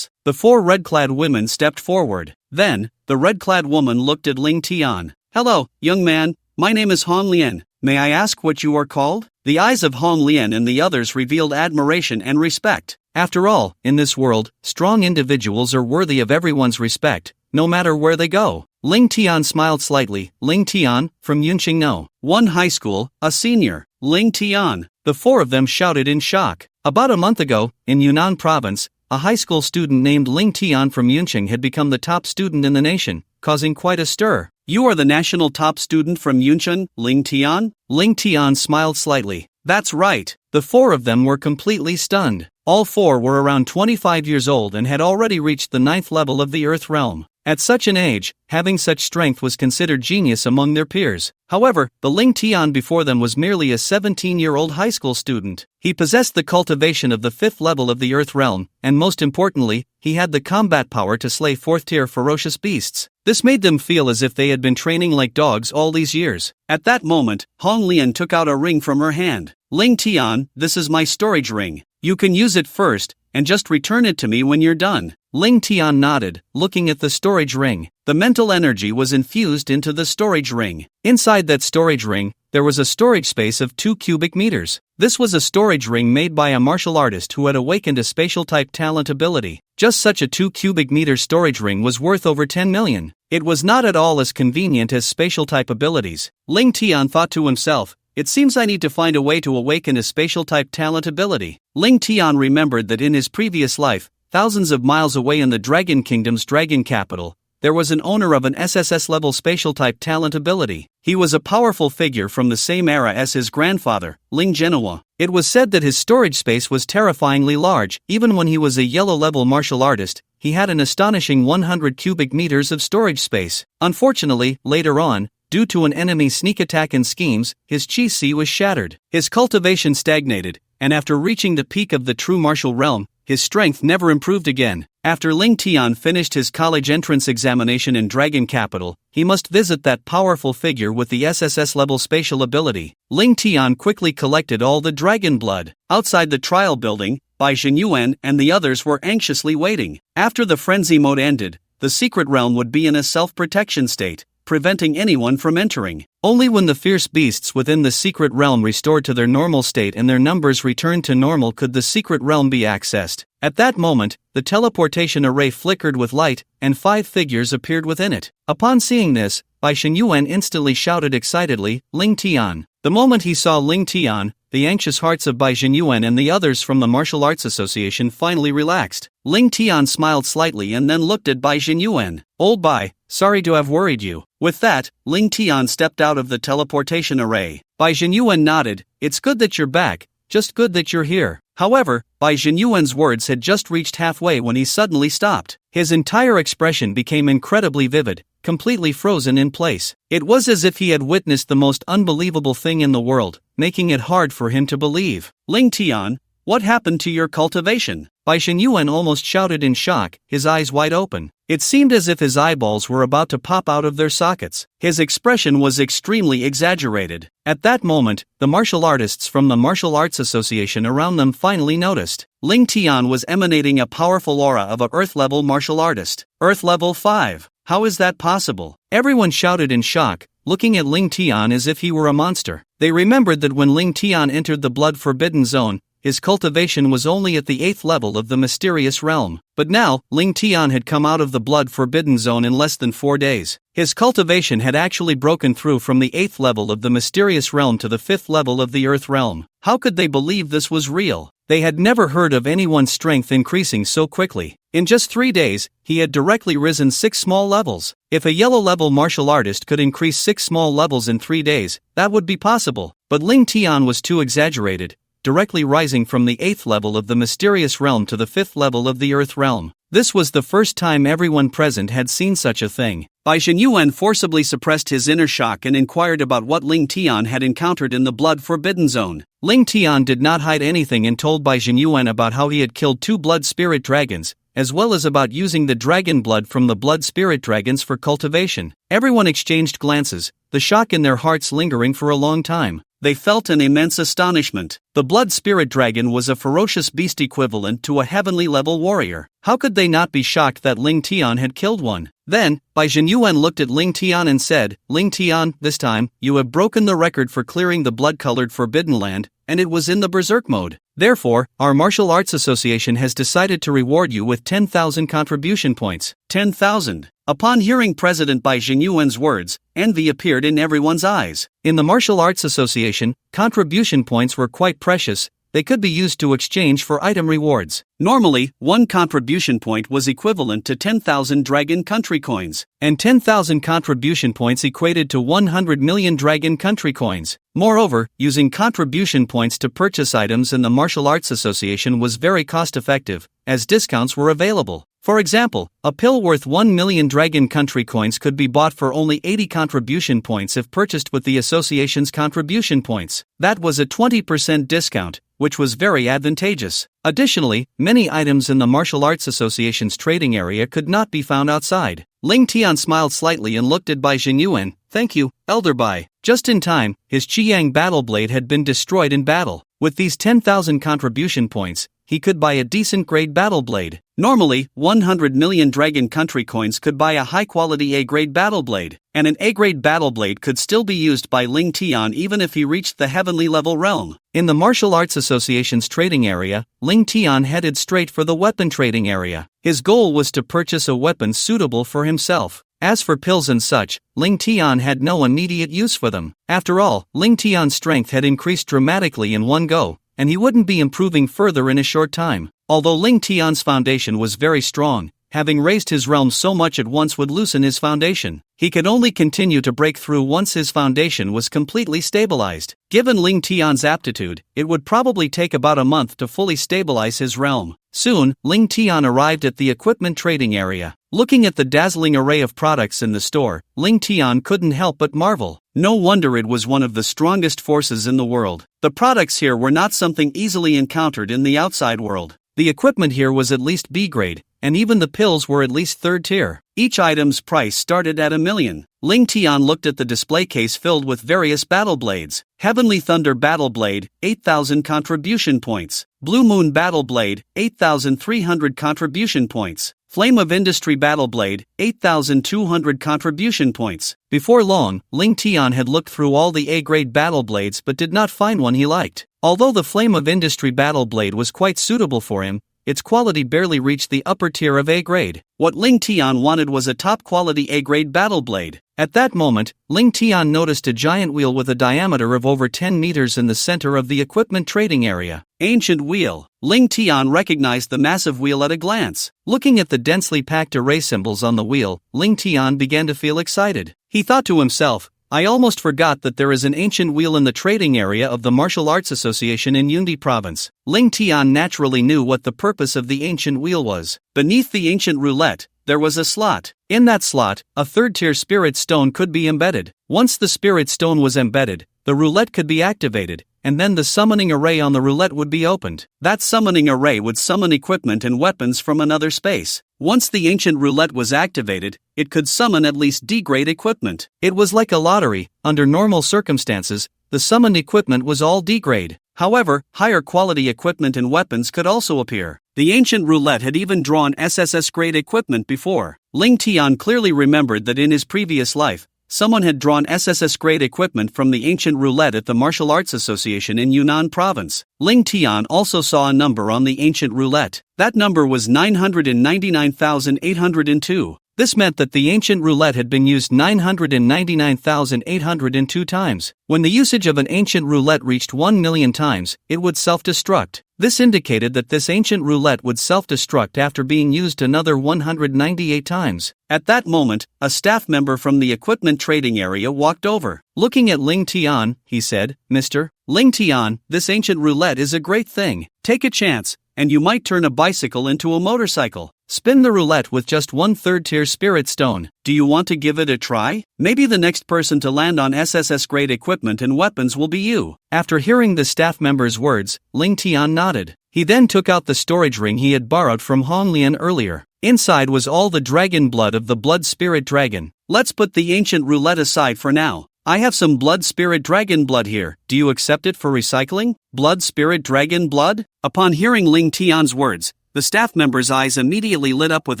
The 4 red-clad women stepped forward. Then, the red-clad woman looked at Ling Tian. "Hello, young man. My name is Hong Lian. May I ask what you are called?" The eyes of Hong Lian and the others revealed admiration and respect. After all, in this world, strong individuals are worthy of everyone's respect, no matter where they go. Ling Tian smiled slightly. "Ling Tian, from Yunqing No. 1 High School, a senior." Ling Tian. The 4 of them shouted in shock. About a month ago, in Yunnan province, a high school student named Ling Tian from Yunqing had become the top student in the nation, causing quite a stir. "You are the national top student from Yunqing, Ling Tian?" Ling Tian smiled slightly. "That's right." The 4 of them were completely stunned. All 4 were around 25 years old and had already reached the 9th level of the Earth realm. At such an age, having such strength was considered genius among their peers. However, the Ling Tian before them was merely a 17-year-old high school student. He possessed the cultivation of the 5th level of the Earth realm, and most importantly, he had the combat power to slay 4th-tier ferocious beasts. This made them feel as if they had been training like dogs all these years. At that moment, Hong Lian took out a ring from her hand. "Ling Tian, this is my storage ring. You can use it first, and just return it to me when you're done." Ling Tian nodded, looking at the storage ring. The mental energy was infused into the storage ring. Inside that storage ring, there was a storage space of 2 cubic meters. This was a storage ring made by a martial artist who had awakened a spatial-type talent ability. Just such a 2 cubic meter storage ring was worth over 10 million. It was not at all as convenient as spatial-type abilities. Ling Tian thought to himself, "It seems I need to find a way to awaken a spatial-type talent ability." Ling Tian remembered that in his previous life, thousands of miles away in the Dragon Kingdom's dragon capital, there was an owner of an SSSSS-Level spatial-type talent ability. He was a powerful figure from the same era as his grandfather, Ling Genoa. It was said that his storage space was terrifyingly large. Even when he was a yellow-level martial artist, he had an astonishing 100 cubic meters of storage space. Unfortunately, later on, due to an enemy's sneak attack and schemes, his chi-si was shattered. His cultivation stagnated, and after reaching the peak of the true martial realm, his strength never improved again. After Ling Tian finished his college entrance examination in Dragon Capital, he must visit that powerful figure with the SSS-level spatial ability. Ling Tian quickly collected all the dragon blood. Outside the trial building, Bai Zhenyuan and the others were anxiously waiting. After the frenzy mode ended, the secret realm would be in a self-protection state, preventing anyone from entering. Only when the fierce beasts within the secret realm restored to their normal state and their numbers returned to normal could the secret realm be accessed. At that moment, the teleportation array flickered with light, and 5 figures appeared within it. Upon seeing this, Bai Zhenyuan instantly shouted excitedly, "Ling Tian." The moment he saw Ling Tian, the anxious hearts of Bai Zhenyuan and the others from the Martial Arts Association finally relaxed. Ling Tian smiled slightly and then looked at Bai Zhenyuan. "Old Bai, sorry to have worried you. With that, Ling Tian stepped out of the teleportation array. Bai Jinyuan nodded. "It's good that you're back, just good that you're here." However, Bai Jinyuan's words had just reached halfway when he suddenly stopped. His entire expression became incredibly vivid, completely frozen in place. It was as if he had witnessed the most unbelievable thing in the world, making it hard for him to believe. "Ling Tian, what happened to your cultivation?" Bai Jinyuan almost shouted in shock, his eyes wide open. It seemed as if his eyeballs were about to pop out of their sockets. His expression was extremely exaggerated. At that moment, the martial artists from the Martial Arts Association around them finally noticed. Ling Tian was emanating a powerful aura of a Earth-level martial artist. Earth Level 5. How is that possible? Everyone shouted in shock, looking at Ling Tian as if he were a monster. They remembered that when Ling Tian entered the Blood Forbidden Zone, his cultivation was only at the 8th level of the mysterious realm. But now, Ling Tian had come out of the Blood Forbidden Zone in less than 4 days. His cultivation had actually broken through from the 8th level of the mysterious realm to the 5th level of the Earth realm. How could they believe this was real? They had never heard of anyone's strength increasing so quickly. In just 3 days, he had directly risen 6 small levels. If a yellow-level martial artist could increase 6 small levels in 3 days, that would be possible. But Ling Tian was too exaggerated, directly rising from the 8th level of the mysterious realm to the 5th level of the Earth realm. This was the first time everyone present had seen such a thing. Bai Jinyuan forcibly suppressed his inner shock and inquired about what Ling Tian had encountered in the Blood Forbidden Zone. Ling Tian did not hide anything and told Bai Jinyuan about how he had killed 2 blood spirit dragons, as well as about using the dragon blood from the blood spirit dragons for cultivation. Everyone exchanged glances, the shock in their hearts lingering for a long time. They felt an immense astonishment. The blood spirit dragon was a ferocious beast equivalent to a heavenly level warrior. How could they not be shocked that Ling Tian had killed one? Then, Bai Jinyuan looked at Ling Tian and said, "Ling Tian, this time, you have broken the record for clearing the blood-colored Forbidden Land, and it was in the Berserk mode. Therefore, our Martial Arts Association has decided to reward you with 10,000 contribution points." 10,000. Upon hearing President Bai Jinyuan's words, envy appeared in everyone's eyes. In the Martial Arts Association, contribution points were quite precious. They could be used to exchange for item rewards. Normally, 1 contribution point was equivalent to 10,000 Dragon Country coins, and 10,000 contribution points equated to 100 million Dragon Country coins. Moreover, using contribution points to purchase items in the Martial Arts Association was very cost-effective, as discounts were available. For example, a pill worth 1 million Dragon Country coins could be bought for only 80 contribution points if purchased with the association's contribution points. That was a 20% discount, which was very advantageous. Additionally, many items in the Martial Arts Association's trading area could not be found outside. Ling Tian smiled slightly and looked at Bai Jinyuan. "Thank you, Elder Bai." Just in time, his Qiyang battle blade had been destroyed in battle. With these 10,000 contribution points, he could buy a decent grade battle blade. Normally, 100 million Dragon Country coins could buy a high-quality A-grade battle blade, and an A-grade battle blade could still be used by Ling Tian even if he reached the heavenly level realm. In the Martial Arts Association's trading area, Ling Tian headed straight for the weapon trading area. His goal was to purchase a weapon suitable for himself. As for pills and such, Ling Tian had no immediate use for them. After all, Ling Tian's strength had increased dramatically in one go, and he wouldn't be improving further in a short time. Although Ling Tian's foundation was very strong, having raised his realm so much at once would loosen his foundation. He could only continue to break through once his foundation was completely stabilized. Given Ling Tian's aptitude, it would probably take about a month to fully stabilize his realm. Soon, Ling Tian arrived at the equipment trading area. Looking at the dazzling array of products in the store, Ling Tian couldn't help but marvel. No wonder it was one of the strongest forces in the world. The products here were not something easily encountered in the outside world. The equipment here was at least B grade, and even the pills were at least 3rd tier. Each item's price started at 1 million. Ling Tian looked at the display case filled with various battle blades. Heavenly Thunder Battle Blade, 8,000 contribution points. Blue Moon Battle Blade, 8,300 contribution points. Flame of Industry Battle Blade, 8,200 contribution points. Before long, Ling Tian had looked through all the A-grade battle blades but did not find one he liked. Although the Flame of Industry Battle Blade was quite suitable for him, its quality barely reached the upper tier of A-grade. What Ling Tian wanted was a top-quality A-grade battle blade. At that moment, Ling Tian noticed a giant wheel with a diameter of over 10 meters in the center of the equipment trading area. Ancient wheel. Ling Tian recognized the massive wheel at a glance. Looking at the densely packed array symbols on the wheel, Ling Tian began to feel excited. He thought to himself, I almost forgot that there is an ancient wheel in the trading area of the Martial Arts Association in Yundi Province. Ling Tian naturally knew what the purpose of the ancient wheel was. Beneath the ancient roulette, there was a slot. In that slot, a third-tier spirit stone could be embedded. Once the spirit stone was embedded, the roulette could be activated, and then the summoning array on the roulette would be opened. That summoning array would summon equipment and weapons from another space. Once the ancient roulette was activated, it could summon at least D-grade equipment. It was like a lottery. Under normal circumstances, the summoned equipment was all D-grade. However, higher quality equipment and weapons could also appear. The ancient roulette had even drawn SSS-grade equipment before. Ling Tian clearly remembered that in his previous life, someone had drawn SSS-grade equipment from the ancient roulette at the Martial Arts Association in Yunnan Province. Ling Tian also saw a number on the ancient roulette. That number was 999,802. This meant that the ancient roulette had been used 999,802 times. When the usage of an ancient roulette reached 1 million times, it would self-destruct. This indicated that this ancient roulette would self-destruct after being used another 198 times. At that moment, a staff member from the equipment trading area walked over. Looking at Ling Tian, he said, Mr. Ling Tian, this ancient roulette is a great thing. Take a chance, and you might turn a bicycle into a motorcycle. Spin the roulette with just one third-tier spirit stone. Do you want to give it a try? Maybe the next person to land on SSS-grade equipment and weapons will be you. After hearing the staff member's words, Ling Tian nodded. He then took out the storage ring he had borrowed from Hong Lian earlier. Inside was all the dragon blood of the blood spirit dragon. Let's put the ancient roulette aside for now. I have some blood spirit dragon blood here. Do you accept it for recycling? Blood spirit dragon blood? Upon hearing Ling Tian's words, the staff member's eyes immediately lit up with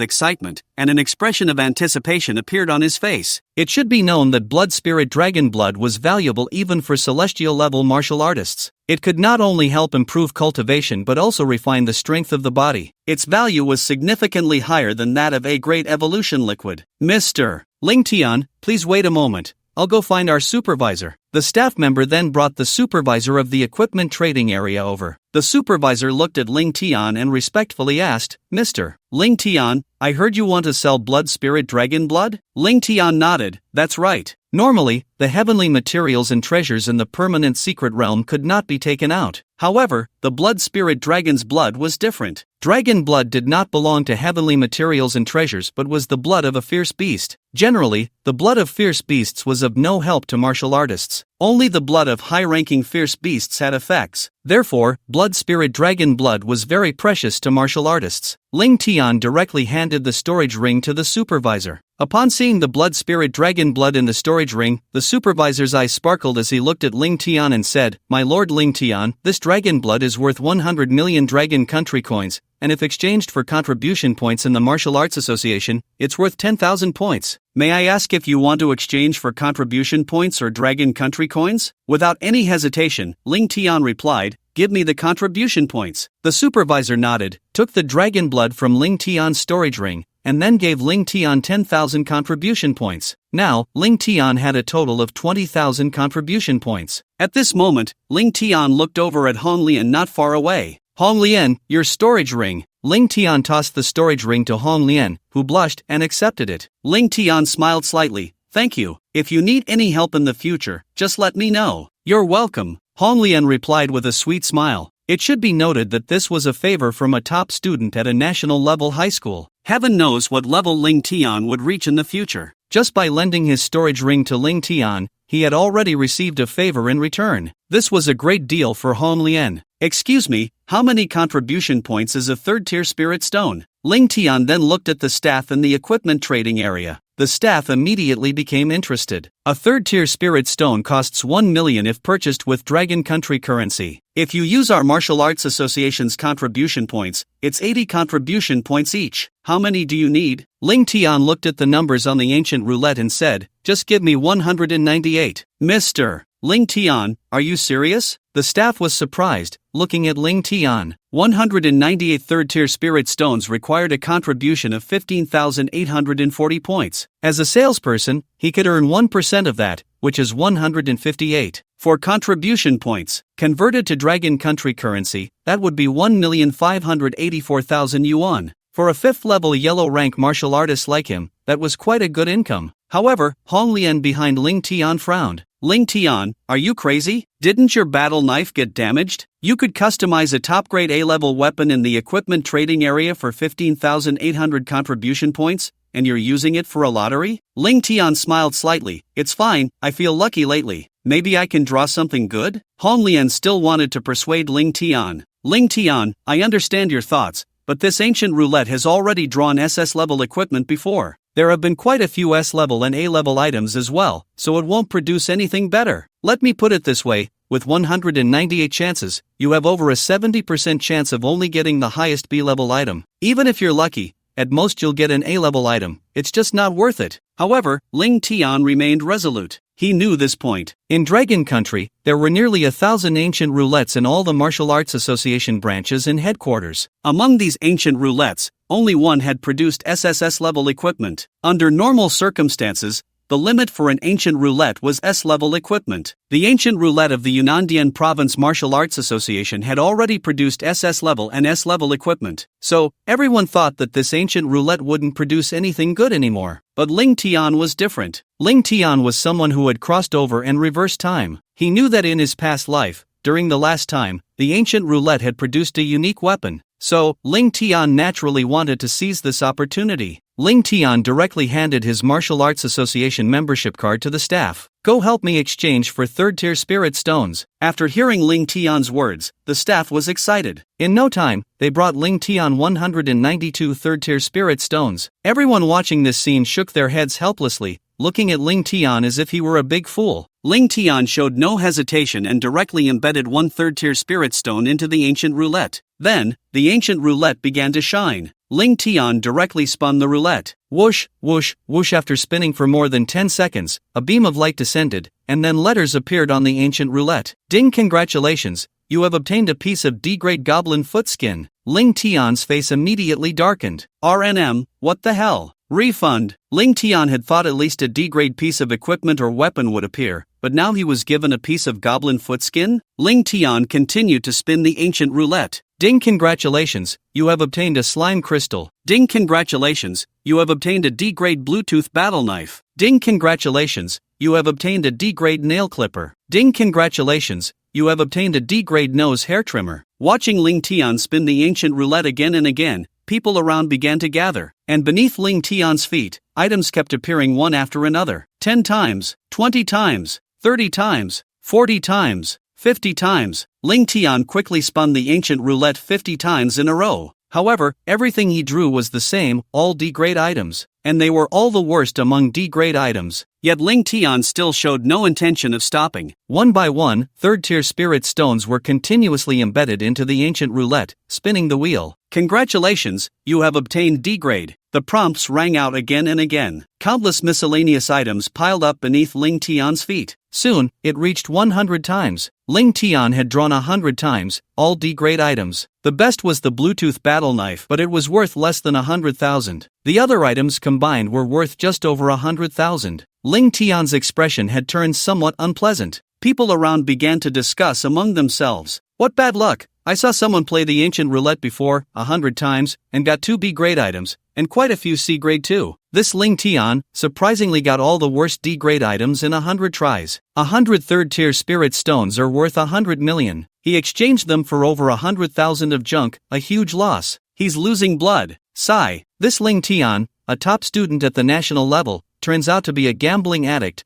excitement, and an expression of anticipation appeared on his face. It should be known that blood spirit dragon blood was valuable even for celestial level martial artists. It could not only help improve cultivation but also refine the strength of the body. Its value was significantly higher than that of A-grade evolution liquid. Mr. Ling Tian, please wait a moment. I'll go find our supervisor. The staff member then brought the supervisor of the equipment trading area over. The supervisor looked at Ling Tian and respectfully asked, Mr. Ling Tian, I heard you want to sell blood spirit dragon blood? Ling Tian nodded, that's right. Normally, the heavenly materials and treasures in the permanent secret realm could not be taken out. However, the blood spirit dragon's blood was different. Dragon blood did not belong to heavenly materials and treasures but was the blood of a fierce beast. Generally, the blood of fierce beasts was of no help to martial artists. Only the blood of high-ranking fierce beasts had effects. Therefore, blood spirit dragon blood was very precious to martial artists. Ling Tian directly handed the storage ring to the supervisor. Upon seeing the blood spirit dragon blood in the storage ring, the supervisor's eyes sparkled as he looked at Ling Tian and said, My lord Ling Tian, this dragon blood is worth 100 million dragon country coins, and if exchanged for contribution points in the Martial Arts Association, it's worth 10,000 points. May I ask if you want to exchange for contribution points or dragon country coins? Without any hesitation, Ling Tian replied, Give me the contribution points. The supervisor nodded, took the dragon blood from Ling Tian's storage ring, and then gave Ling Tian 10,000 contribution points. Now, Ling Tian had a total of 20,000 contribution points. At this moment, Ling Tian looked over at Hong Lian not far away. Hong Lian, your storage ring. Ling Tian tossed the storage ring to Hong Lian, who blushed and accepted it. Ling Tian smiled slightly. Thank you. If you need any help in the future, just let me know. You're welcome. Hong Lian replied with a sweet smile. It should be noted that this was a favor from a top student at a national level high school. Heaven knows what level Ling Tian would reach in the future. Just by lending his storage ring to Ling Tian, he had already received a favor in return. This was a great deal for Hong Lian. Excuse me, how many contribution points is a third-tier spirit stone? Ling Tian then looked at the staff in the equipment trading area. The staff immediately became interested. A third-tier spirit stone costs 1 million if purchased with Dragon Country currency. If you use our Martial Arts Association's contribution points, it's 80 contribution points each. How many do you need? Ling Tian looked at the numbers on the ancient roulette and said, Just give me 198. Mr. Ling Tian, are you serious? The staff was surprised, looking at Ling Tian. 198 third-tier spirit stones required a contribution of 15,840 points. As a salesperson, he could earn 1% of that, which is 158. For contribution points, converted to Dragon Country currency, that would be 1,584,000 yuan. For a 5th-level yellow rank martial artist like him, that was quite a good income. However, Hong Lian behind Ling Tian frowned. Ling Tian, are you crazy? Didn't your battle knife get damaged? You could customize a top-grade A-level weapon in the equipment trading area for 15,800 contribution points, and you're using it for a lottery? Ling Tian smiled slightly. It's fine, I feel lucky lately. Maybe I can draw something good? Hong Lian still wanted to persuade Ling Tian. Ling Tian, I understand your thoughts, but this ancient roulette has already drawn SS-level equipment before. There have been quite a few S-level and A-level items as well, so it won't produce anything better. Let me put it this way, with 198 chances, you have over a 70% chance of only getting the highest B-level item. Even if you're lucky, at most you'll get an A-level item, it's just not worth it. However, Ling Tian remained resolute. He knew this point. In Dragon Country, there were nearly 1,000 ancient roulettes in all the martial arts association branches and headquarters. Among these ancient roulettes, only one had produced SSS-level equipment. Under normal circumstances, the limit for an ancient roulette was S-level equipment. The ancient roulette of the Yunnan Province Martial Arts Association had already produced SS-level and S-level equipment, so everyone thought that this ancient roulette wouldn't produce anything good anymore. But Ling Tian was different. Ling Tian was someone who had crossed over and reversed time. He knew that in his past life, during the last time, the ancient roulette had produced a unique weapon. So, Ling Tian naturally wanted to seize this opportunity. Ling Tian directly handed his Martial Arts Association membership card to the staff. Go help me exchange for third-tier spirit stones. After hearing Ling Tian's words, the staff was excited. In no time, they brought Ling Tian 192 third-tier spirit stones. Everyone watching this scene shook their heads helplessly, looking at Ling Tian as if he were a big fool. Ling Tian showed no hesitation and directly embedded one third-tier spirit stone into the ancient roulette. Then, the ancient roulette began to shine. Ling Tian directly spun the roulette. Whoosh, whoosh, whoosh. After spinning for more than 10 seconds, a beam of light descended, and then letters appeared on the ancient roulette. Ding, congratulations, you have obtained a piece of D-grade goblin foot skin. Ling Tian's face immediately darkened. RNM, what the hell? Refund. Ling Tian had thought at least a D-grade piece of equipment or weapon would appear, but now he was given a piece of goblin foot skin? Ling Tian continued to spin the ancient roulette. Ding, congratulations, you have obtained a slime crystal. Ding, congratulations, you have obtained a D-grade Bluetooth battle knife. Ding, congratulations, you have obtained a D-grade nail clipper. Ding, congratulations, you have obtained a D-grade nose hair trimmer. Watching Ling Tian spin the ancient roulette again and again, people around began to gather, and beneath Ling Tian's feet, items kept appearing one after another. 10 times, 20 times, 30 times, 40 times, 50 times. Ling Tian quickly spun the ancient roulette 50 times in a row. However, everything he drew was the same, all D-grade items, and they were all the worst among D-grade items. Yet Ling Tian still showed no intention of stopping. One by one, third-tier spirit stones were continuously embedded into the ancient roulette, spinning the wheel. Congratulations, you have obtained D-grade. The prompts rang out again and again. Countless miscellaneous items piled up beneath Ling Tian's feet. Soon, it reached 100 times. Ling Tian had drawn 100 times, all D-grade items. The best was the Bluetooth battle knife, but it was worth less than 100,000. The other items combined were worth just over 100,000. Ling Tian's expression had turned somewhat unpleasant. People around began to discuss among themselves. What bad luck! I saw someone play the ancient roulette before, 100 times, and got 2 B-grade items, and quite a few C-grade too. This Ling Tian surprisingly got all the worst D-grade items in 100 tries. 100 third-tier spirit stones are worth 100 million. He exchanged them for over 100,000 of junk, a huge loss. He's losing blood. Sigh. This Ling Tian, a top student at the national level, turns out to be a gambling addict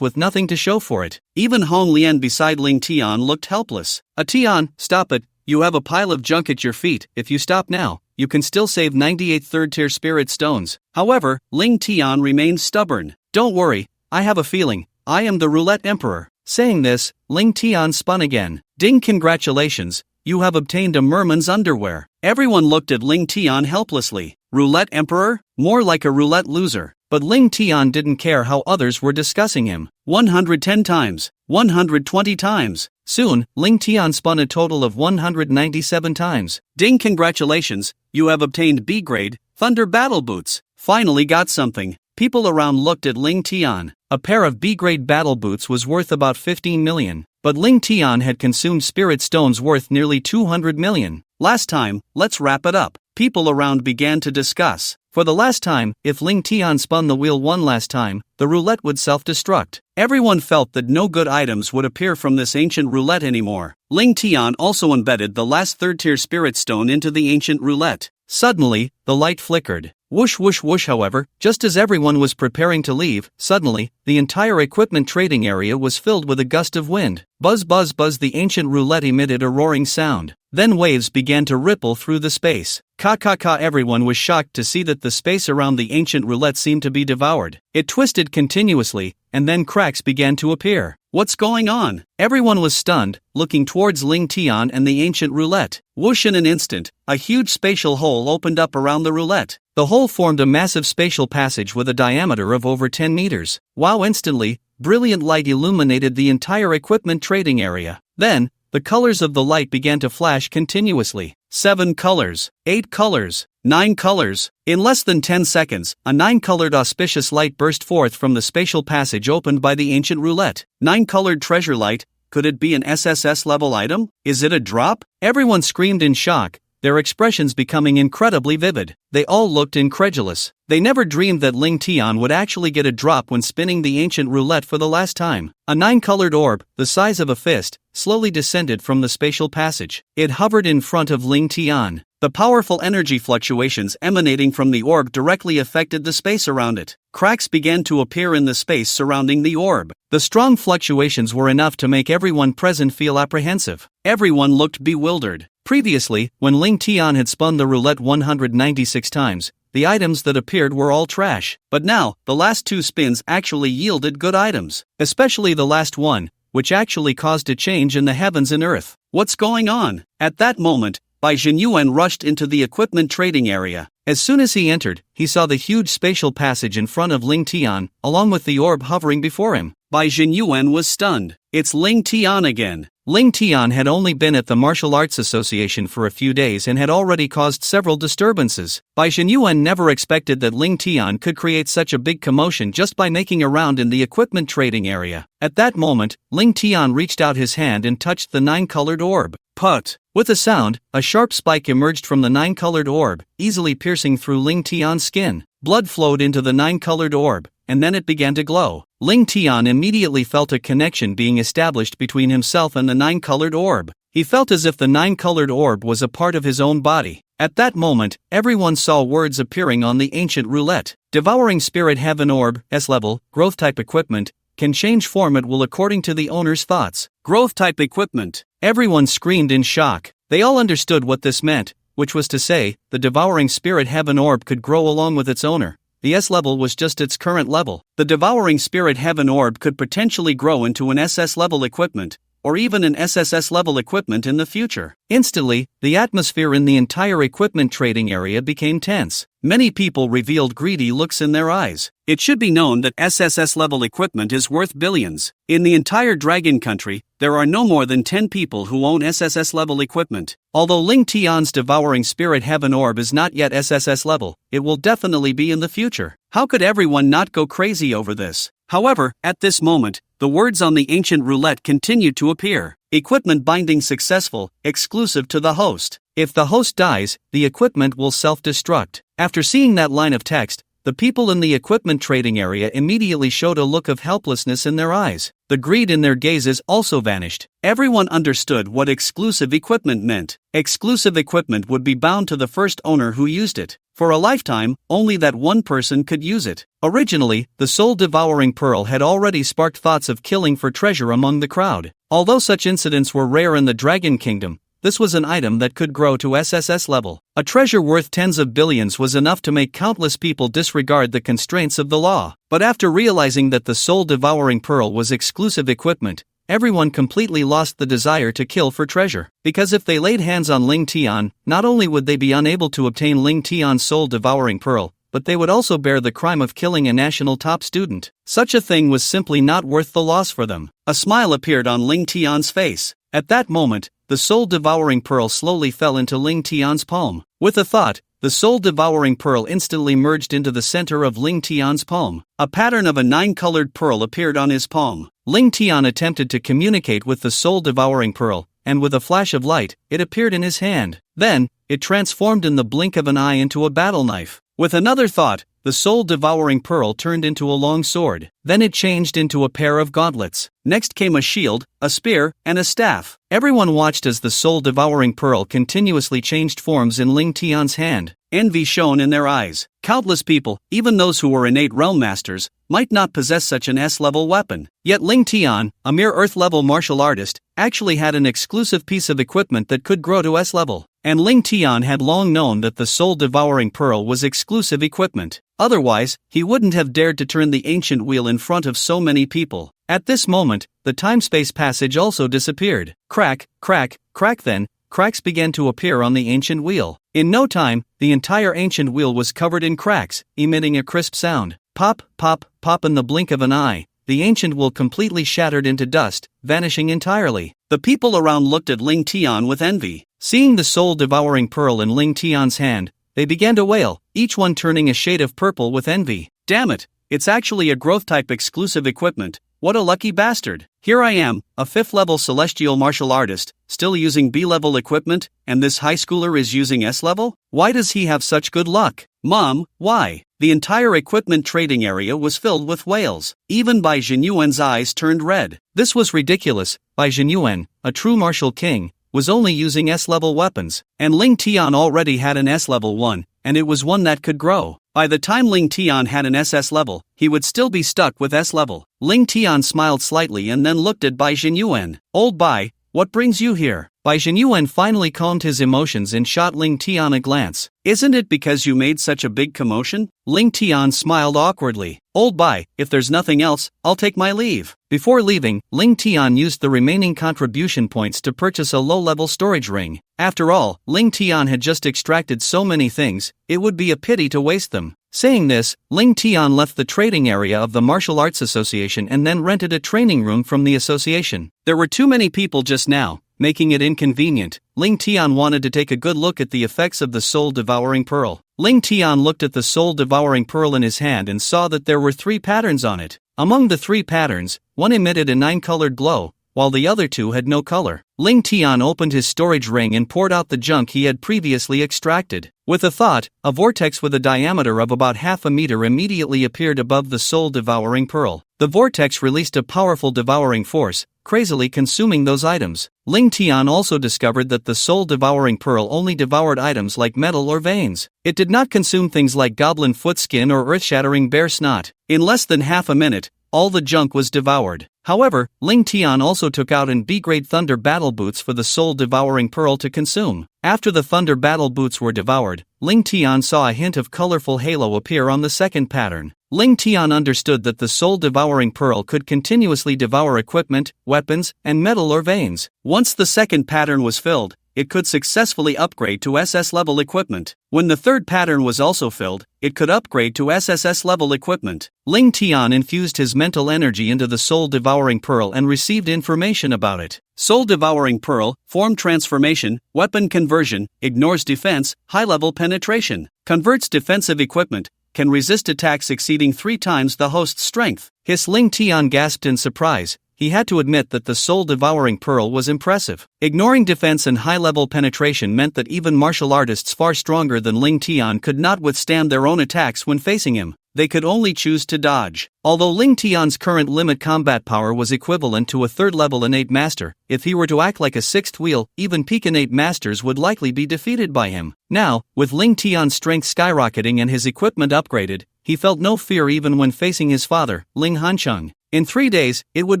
with nothing to show for it. Even Hong Lian beside Ling Tian looked helpless. Tian, stop it, you have a pile of junk at your feet. If you stop now, you can still save 98 third-tier spirit stones. However, Ling Tian remained stubborn. Don't worry, I have a feeling, I am the roulette emperor. Saying this, Ling Tian spun again. Ding, congratulations, you have obtained a merman's underwear. Everyone looked at Ling Tian helplessly. Roulette emperor? More like a roulette loser. But Ling Tian didn't care how others were discussing him. 110 times, 120 times. Soon, Ling Tian spun a total of 197 times. Ding, congratulations, you have obtained B-grade, Thunder Battle Boots. Finally got something. People around looked at Ling Tian. A pair of B-grade battle boots was worth about 15 million. But Ling Tian had consumed spirit stones worth nearly 200 million. Last time, let's wrap it up. People around began to discuss. For the last time, if Ling Tian spun the wheel one last time, the roulette would self-destruct. Everyone felt that no good items would appear from this ancient roulette anymore. Ling Tian also embedded the last third-tier spirit stone into the ancient roulette. Suddenly, the light flickered. Whoosh whoosh whoosh. However, just as everyone was preparing to leave, suddenly, the entire equipment trading area was filled with a gust of wind. Buzz buzz buzz. The ancient roulette emitted a roaring sound. Then waves began to ripple through the space. Ka ka ka. Everyone was shocked to see that the space around the ancient roulette seemed to be devoured. It twisted continuously, and then cracks began to appear. What's going on? Everyone was stunned, looking towards Ling Tian and the ancient roulette. Whoosh! In an instant, a huge spatial hole opened up around the roulette. The hole formed a massive spatial passage with a diameter of over 10 meters. Wow! Instantly, brilliant light illuminated the entire equipment trading area. Then, the colors of the light began to flash continuously. 7 colors, 8 colors, 9 colors. In less than 10 seconds, a 9-colored auspicious light burst forth from the spatial passage opened by the ancient roulette. 9-colored treasure light. Could it be an SSS level item? Is it a drop? Everyone screamed in shock, their expressions becoming incredibly vivid. They all looked incredulous. They never dreamed that Ling Tian would actually get a drop when spinning the ancient roulette for the last time. A 9-colored orb, the size of a fist, slowly descended from the spatial passage. It hovered in front of Ling Tian. The powerful energy fluctuations emanating from the orb directly affected the space around it. Cracks began to appear in the space surrounding the orb. The strong fluctuations were enough to make everyone present feel apprehensive. Everyone looked bewildered. Previously, when Ling Tian had spun the roulette 196 times, the items that appeared were all trash. But now, the last 2 spins actually yielded good items. Especially the last one, which actually caused a change in the heavens and earth. What's going on? At that moment, Bai Yuan rushed into the equipment trading area. As soon as he entered, he saw the huge spatial passage in front of Ling Tian, along with the orb hovering before him. Bai Yuan was stunned. It's Ling Tian again. Ling Tian had only been at the Martial Arts Association for a few days and had already caused several disturbances. Bai Yuan never expected that Ling Tian could create such a big commotion just by making a round in the equipment trading area. At that moment, Ling Tian reached out his hand and touched the 9-colored orb. Put! With a sound, a sharp spike emerged from the 9-colored orb, easily piercing through Ling Tian's skin. Blood flowed into the 9-colored orb, and then it began to glow. Ling Tian immediately felt a connection being established between himself and the 9-colored orb. He felt as if the 9-colored orb was a part of his own body. At that moment, everyone saw words appearing on the ancient roulette. Devouring Spirit Heaven Orb, S-Level, Growth Type Equipment, can change form at will according to the owner's thoughts. Growth Type Equipment. Everyone screamed in shock. They all understood what this meant, which was to say, the Devouring Spirit Heaven Orb could grow along with its owner. The S-Level was just its current level. The Devouring Spirit Heaven Orb could potentially grow into an SS-level equipment, or even an SSS-level equipment in the future. Instantly, the atmosphere in the entire equipment trading area became tense. Many people revealed greedy looks in their eyes. It should be known that SSS-level equipment is worth billions. In the entire Dragon Country, there are no more than 10 people who own SSS-level equipment. Although Ling Tian's Devouring Spirit Heaven Orb is not yet SSS-level, it will definitely be in the future. How could everyone not go crazy over this? However, at this moment, the words on the ancient roulette continued to appear. Equipment binding successful, exclusive to the host. If the host dies, the equipment will self-destruct. After seeing that line of text, the people in the equipment trading area immediately showed a look of helplessness in their eyes. The greed in their gazes also vanished. Everyone understood what exclusive equipment meant. Exclusive equipment would be bound to the first owner who used it. For a lifetime, only that one person could use it. Originally, the soul-devouring pearl had already sparked thoughts of killing for treasure among the crowd. Although such incidents were rare in the Dragon Kingdom, this was an item that could grow to SSS level. A treasure worth tens of billions was enough to make countless people disregard the constraints of the law. But after realizing that the soul-devouring pearl was exclusive equipment, everyone completely lost the desire to kill for treasure. Because if they laid hands on Ling Tian, not only would they be unable to obtain Ling Tian's soul-devouring pearl, but they would also bear the crime of killing a national top student. Such a thing was simply not worth the loss for them. A smile appeared on Ling Tian's face. At that moment, the soul-devouring pearl slowly fell into Ling Tian's palm. With a thought, the soul-devouring pearl instantly merged into the center of Ling Tian's palm. A pattern of a 9-colored pearl appeared on his palm. Ling Tian attempted to communicate with the soul-devouring pearl, and with a flash of light, it appeared in his hand. Then, it transformed in the blink of an eye into a battle knife. With another thought, the soul-devouring pearl turned into a long sword. Then it changed into a pair of gauntlets. Next came a shield, a spear, and a staff. Everyone watched as the soul-devouring pearl continuously changed forms in Ling Tian's hand. Envy shone in their eyes. Countless people, even those who were innate realm masters, might not possess such an S-level weapon. Yet Ling Tian, a mere Earth-level martial artist, actually had an exclusive piece of equipment that could grow to S-level. And Ling Tian had long known that the soul-devouring pearl was exclusive equipment. Otherwise, he wouldn't have dared to turn the ancient wheel in front of so many people. At this moment, the time-space passage also disappeared. Crack, crack, crack. Then, cracks began to appear on the ancient wheel. In no time, the entire ancient wheel was covered in cracks, emitting a crisp sound. Pop, pop, pop. In the blink of an eye, the ancient wheel completely shattered into dust, vanishing entirely. The people around looked at Ling Tian with envy. Seeing the soul-devouring pearl in Ling Tian's hand, they began to wail, each one turning a shade of purple with envy. Damn it, it's actually a growth-type exclusive equipment. What a lucky bastard. Here I am, a 5th-level celestial martial artist, still using B-level equipment, and this high schooler is using S-level? Why does he have such good luck? Mom, why? The entire equipment trading area was filled with wails. Even Bai Jinyuan's eyes turned red. This was ridiculous. Bai Jinyuan, a true martial king, was only using S-level weapons, and Ling Tian already had an S-level one, and it was one that could grow. By the time Ling Tian had an SS level, he would still be stuck with S level. Ling Tian smiled slightly and then looked at Bai Jinyuan. Old Bai, what brings you here? Bai Jinyuan finally calmed his emotions and shot Ling Tian a glance. Isn't it because you made such a big commotion? Ling Tian smiled awkwardly. Old Bai, if there's nothing else, I'll take my leave. Before leaving, Ling Tian used the remaining contribution points to purchase a low-level storage ring. After all, Ling Tian had just extracted so many things, it would be a pity to waste them. Saying this, Ling Tian left the trading area of the Martial Arts Association and then rented a training room from the association. There were too many people just now, making it inconvenient. Ling Tian wanted to take a good look at the effects of the soul-devouring pearl. Ling Tian looked at the soul-devouring pearl in his hand and saw that there were 3 patterns on it. Among the 3 patterns, one emitted a 9-colored glow, while the other 2 had no color. Ling Tian opened his storage ring and poured out the junk he had previously extracted. With a thought, a vortex with a diameter of about half a meter immediately appeared above the soul-devouring pearl. The vortex released a powerful devouring force, crazily consuming those items. Ling Tian also discovered that the soul-devouring pearl only devoured items like metal or veins. It did not consume things like goblin foot skin or earth-shattering bear snot. In less than half a minute, all the junk was devoured. However, Ling Tian also took out an B-grade Thunder Battle Boots for the soul-devouring pearl to consume. After the Thunder Battle Boots were devoured, Ling Tian saw a hint of colorful halo appear on the second pattern. Ling Tian understood that the soul-devouring pearl could continuously devour equipment, weapons, and metal or veins. Once the second pattern was filled, it could successfully upgrade to SS-level equipment. When the third pattern was also filled, it could upgrade to SSSSS-Level equipment. Ling Tian infused his mental energy into the soul-devouring pearl and received information about it. Soul-devouring pearl, form transformation, weapon conversion, ignores defense, high-level penetration, converts defensive equipment, can resist attacks exceeding 3 times the host's strength. Ling Tian gasped in surprise. He had to admit that the soul-devouring pearl was impressive. Ignoring defense and high-level penetration meant that even martial artists far stronger than Ling Tian could not withstand their own attacks when facing him. They could only choose to dodge. Although Ling Tian's current limit combat power was equivalent to a 3rd-level innate master, if he were to act like a 6th wheel, even peak innate masters would likely be defeated by him. Now, with Ling Tian's strength skyrocketing and his equipment upgraded, he felt no fear even when facing his father, Ling Hancheng. In 3 days, it would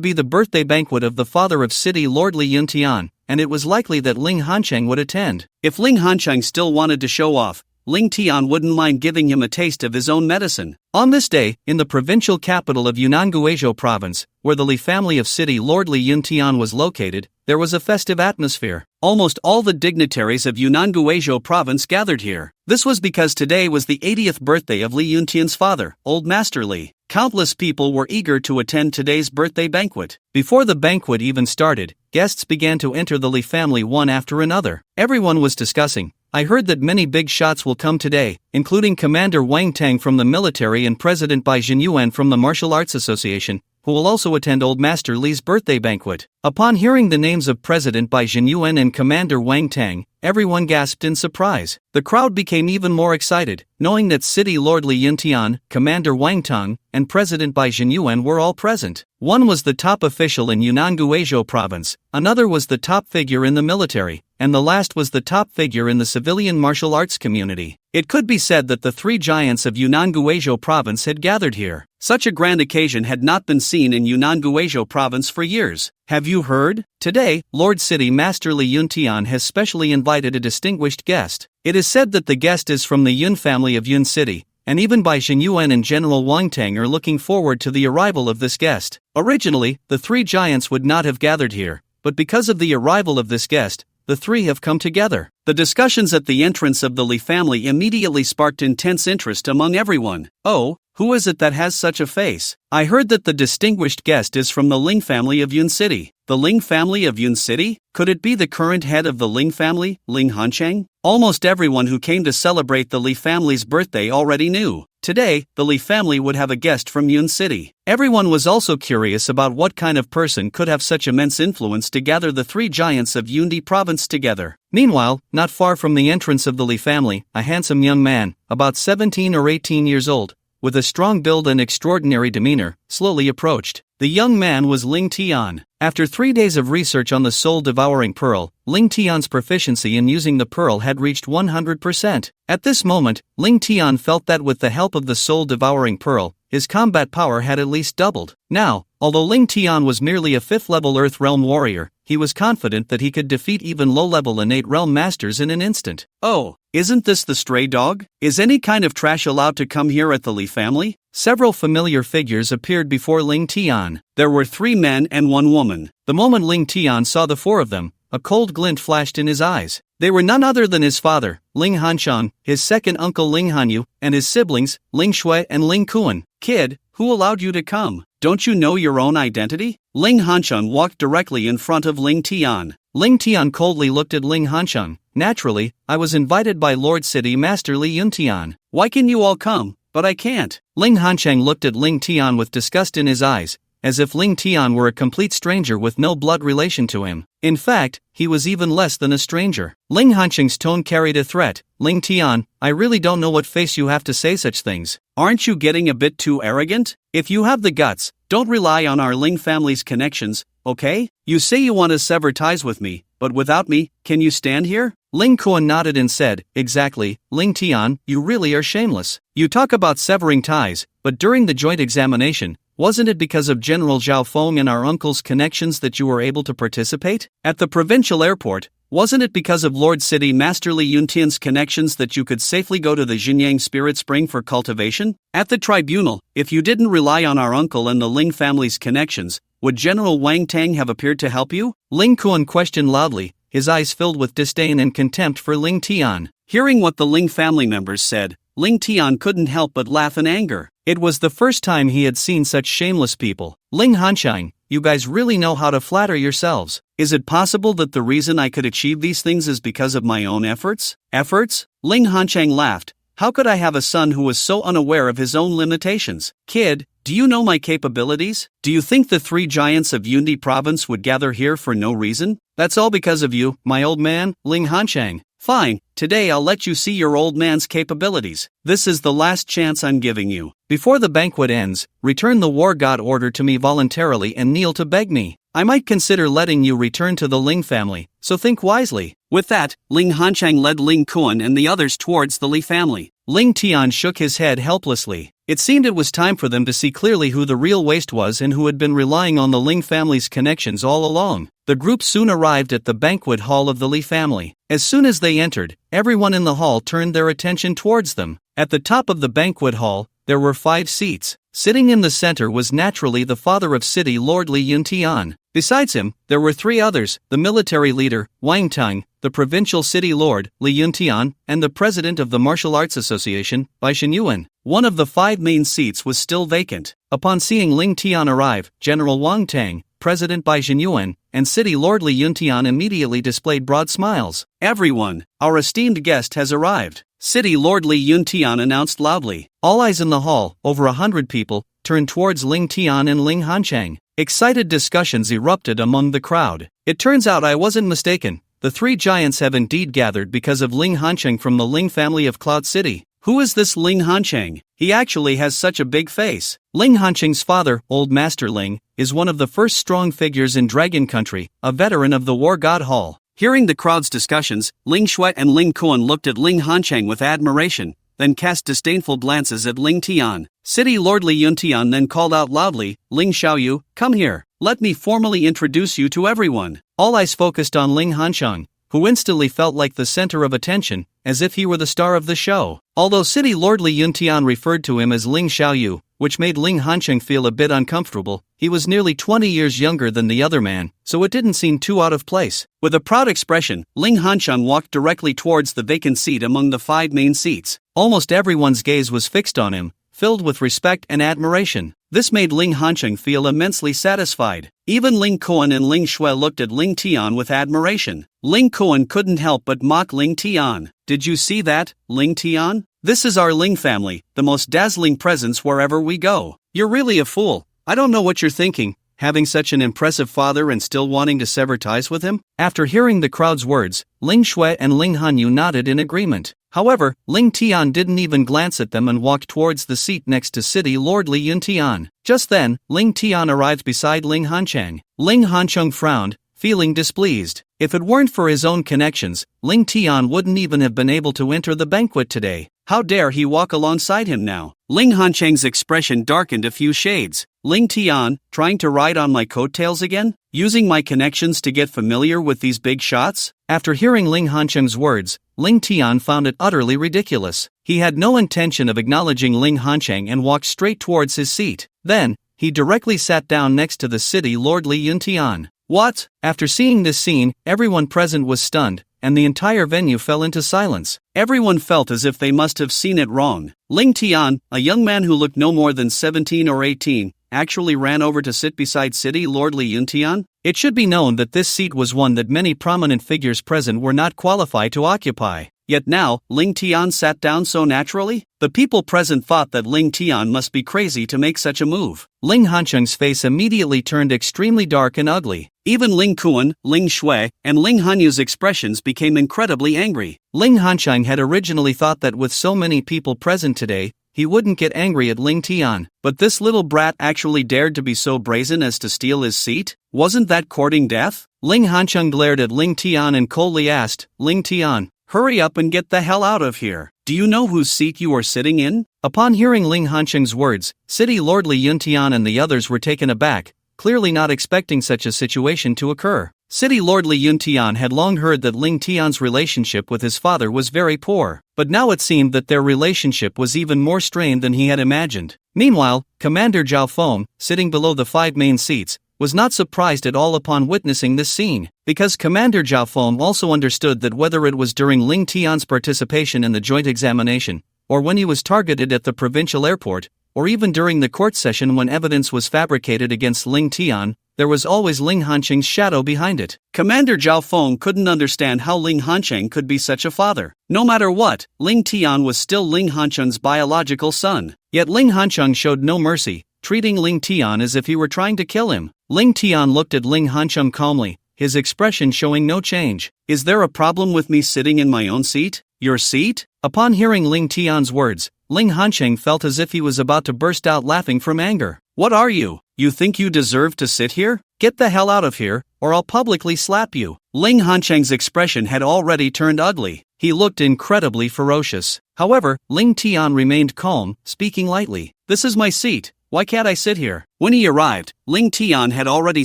be the birthday banquet of the father of city Lord Li Yuntian, and it was likely that Ling Hancheng would attend. If Ling Hancheng still wanted to show off, Ling Tian wouldn't mind giving him a taste of his own medicine. On this day, in the provincial capital of Yunnan Guizhou province, where the Li family of city Lord Li Yuntian was located, there was a festive atmosphere. Almost all the dignitaries of Yunnan Guizhou province gathered here. This was because today was the 80th birthday of Li Yuntian's father, Old Master Li. Countless people were eager to attend today's birthday banquet. Before the banquet even started, guests began to enter the Li family one after another. Everyone was discussing, I heard that many big shots will come today, including Commander Wang Tang from the military and President Bai Jinyuan from the Martial Arts Association, who will also attend Old Master Li's birthday banquet. Upon hearing the names of President Bai Jinyuan and Commander Wang Tang, everyone gasped in surprise. The crowd became even more excited, knowing that City Lord Li Yuntian, Commander Wang Tang, and President Bai Jinyuan were all present. One was the top official in Yunnan Guizhou province, another was the top figure in the military, and the last was the top figure in the civilian martial arts community. It could be said that the three giants of Yunnan Guizhou province had gathered here. Such a grand occasion had not been seen in Yunnan Guizhou province for years. Have you heard? Today, Lord City Master Li Yuntian has specially invited a distinguished guest. It is said that the guest is from the Yun family of Yun City, and even Bai Jinyuan and General Wang Tang are looking forward to the arrival of this guest. Originally, the three giants would not have gathered here, but because of the arrival of this guest, the three have come together. The discussions at the entrance of the Li family immediately sparked intense interest among everyone. Oh, who is it that has such a face? I heard that the distinguished guest is from the Ling family of Yun City. The Ling family of Yun City? Could it be the current head of the Ling family, Ling Hancheng? Almost everyone who came to celebrate the Li family's birthday already knew. Today, the Li family would have a guest from Yun City. Everyone was also curious about what kind of person could have such immense influence to gather the three giants of Yundi province together. Meanwhile, not far from the entrance of the Li family, a handsome young man, about 17 or 18 years old, with a strong build and extraordinary demeanor, slowly approached. The young man was Ling Tian. After 3 days of research on the soul-devouring pearl, Ling Tian's proficiency in using the pearl had reached 100%. At this moment, Ling Tian felt that with the help of the soul-devouring pearl, his combat power had at least doubled. Now, although Ling Tian was merely a 5th-level Earth Realm warrior, he was confident that he could defeat even low-level innate realm masters in an instant. Oh, isn't this the stray dog? Is any kind of trash allowed to come here at the Li family? Several familiar figures appeared before Ling Tian. There were 3 men and 1 woman. The moment Ling Tian saw the 4 of them, a cold glint flashed in his eyes. They were none other than his father, Ling Hanshan, his second uncle Ling Hanyu, and his siblings, Ling Shui and Ling Cohen. Kid, who allowed you to come? Don't you know your own identity? Ling Hanshan walked directly in front of Ling Tian. Ling Tian coldly looked at Ling Hanshan. Naturally, I was invited by Lord City Master Li Yuntian. Why can you all come, but I can't? Ling Hansheng looked at Ling Tian with disgust in his eyes, as if Ling Tian were a complete stranger with no blood relation to him. In fact, he was even less than a stranger. Ling Hansheng's tone carried a threat. Ling Tian, I really don't know what face you have to say such things. Aren't you getting a bit too arrogant? If you have the guts, don't rely on our Ling family's connections, okay? You say you want to sever ties with me, but without me, can you stand here? Ling Cohen nodded and said, exactly, Ling Tian, you really are shameless. You talk about severing ties, but during the joint examination, wasn't it because of General Zhao Feng and our uncle's connections that you were able to participate? At the provincial airport, wasn't it because of Lord City Master Li Yuntian's connections that you could safely go to the Jinyang Spirit Spring for cultivation? At the tribunal, if you didn't rely on our uncle and the Ling family's connections, would General Wang Tang have appeared to help you? Ling Cohen questioned loudly, his eyes filled with disdain and contempt for Ling Tian. Hearing what the Ling family members said, Ling Tian couldn't help but laugh in anger. It was the first time he had seen such shameless people. Ling Hansheng, you guys really know how to flatter yourselves. Is it possible that the reason I could achieve these things is because of my own efforts? Efforts? Ling Hansheng laughed. How could I have a son who was so unaware of his own limitations? Kid, do you know my capabilities? Do you think the 3 giants of Yundi province would gather here for no reason? That's all because of you, my old man, Ling Hansheng. Fine, today I'll let you see your old man's capabilities. This is the last chance I'm giving you. Before the banquet ends, return the war god order to me voluntarily and kneel to beg me. I might consider letting you return to the Ling family, so think wisely. With that, Ling Hansheng led Ling Cohen and the others towards the Li family. Ling Tian shook his head helplessly. It seemed it was time for them to see clearly who the real waste was and who had been relying on the Ling family's connections all along. The group soon arrived at the banquet hall of the Li family. As soon as they entered, everyone in the hall turned their attention towards them. At the top of the banquet hall, there were 5 seats. Sitting in the center was naturally the father of City Lord Li Yuntian. Besides him, there were 3 others, the military leader, Wang Tang, the provincial city lord, Li Yuntian, and the president of the Martial Arts Association, Bai Shinyuan. One of the 5 main seats was still vacant. Upon seeing Ling Tian arrive, General Wang Tang, President Bai Jinyuan, and City Lord Li Yuntian immediately displayed broad smiles. Everyone, our esteemed guest has arrived. City Lord Li Yuntian announced loudly. All eyes in the hall, over 100 people, turned towards Ling Tian and Ling Hanchang. Excited discussions erupted among the crowd. It turns out I wasn't mistaken. The three giants have indeed gathered because of Ling Hanchang from the Ling family of Cloud City. Who is this Ling Hanchang? He actually has such a big face. Ling Hanchang's father, Old Master Ling, is one of the first strong figures in Dragon Country, a veteran of the War God Hall. Hearing the crowd's discussions, Ling Shui and Ling Cohen looked at Ling Hanchang with admiration, then cast disdainful glances at Ling Tian. City Lord Li Yuntian then called out loudly, "Ling Xiaoyu, come here. Let me formally introduce you to everyone." All eyes focused on Ling Hanchang, who instantly felt like the center of attention, as if he were the star of the show. Although City Lord Li Yuntian referred to him as Ling Xiaoyu, which made Ling Hanchang feel a bit uncomfortable, he was nearly 20 years younger than the other man, so it didn't seem too out of place. With a proud expression, Ling Hanchang walked directly towards the vacant seat among the 5 main seats. Almost everyone's gaze was fixed on him, filled with respect and admiration. This made Ling Hanchang feel immensely satisfied. Even Ling Cohen and Ling Shui looked at Ling Tian with admiration. Ling Cohen couldn't help but mock Ling Tian. "Did you see that, Ling Tian? This is our Ling family, the most dazzling presence wherever we go. You're really a fool. I don't know what you're thinking, having such an impressive father and still wanting to sever ties with him." After hearing the crowd's words, Ling Shui and Ling Hanyu nodded in agreement. However, Ling Tian didn't even glance at them and walked towards the seat next to City Lord Li Yuntian. Just then, Ling Tian arrived beside Ling Hanchang. Ling Hanchang frowned, feeling displeased. If it weren't for his own connections, Ling Tian wouldn't even have been able to enter the banquet today. How dare he walk alongside him now? Ling Hanchang's expression darkened a few shades. "Ling Tian, trying to ride on my coattails again? Using my connections to get familiar with these big shots?" After hearing Ling Hanchang's words, Ling Tian found it utterly ridiculous. He had no intention of acknowledging Ling Hanchang and walked straight towards his seat. Then, he directly sat down next to the City Lord Li Yuntian. What? After seeing this scene, everyone present was stunned, and the entire venue fell into silence. Everyone felt as if they must have seen it wrong. Ling Tian, a young man who looked no more than 17 or 18, actually ran over to sit beside City Lord Li Yuntian? It should be known that this seat was one that many prominent figures present were not qualified to occupy. Yet now, Ling Tian sat down so naturally? The people present thought that Ling Tian must be crazy to make such a move. Ling Hanchang's face immediately turned extremely dark and ugly. Even Ling Cohen, Ling Shui, and Ling Hanyu's expressions became incredibly angry. Ling Hanchang had originally thought that with so many people present today, he wouldn't get angry at Ling Tian, but this little brat actually dared to be so brazen as to steal his seat? Wasn't that courting death? Ling Hanchang glared at Ling Tian and coldly asked, "Ling Tian, hurry up and get the hell out of here. Do you know whose seat you are sitting in?" Upon hearing Ling Hanchang's words, City Lord Li Yuntian and the others were taken aback, clearly not expecting such a situation to occur. City Lord Li Yuntian had long heard that Ling Tian's relationship with his father was very poor, but now it seemed that their relationship was even more strained than he had imagined. Meanwhile, Commander Zhao Feng, sitting below the 5 main seats, was not surprised at all upon witnessing this scene, because Commander Zhao Feng also understood that whether it was during Ling Tian's participation in the joint examination, or when he was targeted at the provincial airport, or even during the court session when evidence was fabricated against Ling Tian, there was always Ling Hanchang's shadow behind it. Commander Zhao Feng couldn't understand how Ling Hanchang could be such a father. No matter what, Ling Tian was still Ling Hanchang's biological son. Yet Ling Hanchang showed no mercy, treating Ling Tian as if he were trying to kill him. Ling Tian looked at Ling Hanchang calmly, his expression showing no change. "Is there a problem with me sitting in my own seat? Your seat?" Upon hearing Ling Tian's words, Ling Hanchang felt as if he was about to burst out laughing from anger. "What are you? You think you deserve to sit here? Get the hell out of here, or I'll publicly slap you." Ling Hanchang's expression had already turned ugly. He looked incredibly ferocious. However, Ling Tian remained calm, speaking lightly. "This is my seat. Why can't I sit here?" When he arrived, Ling Tian had already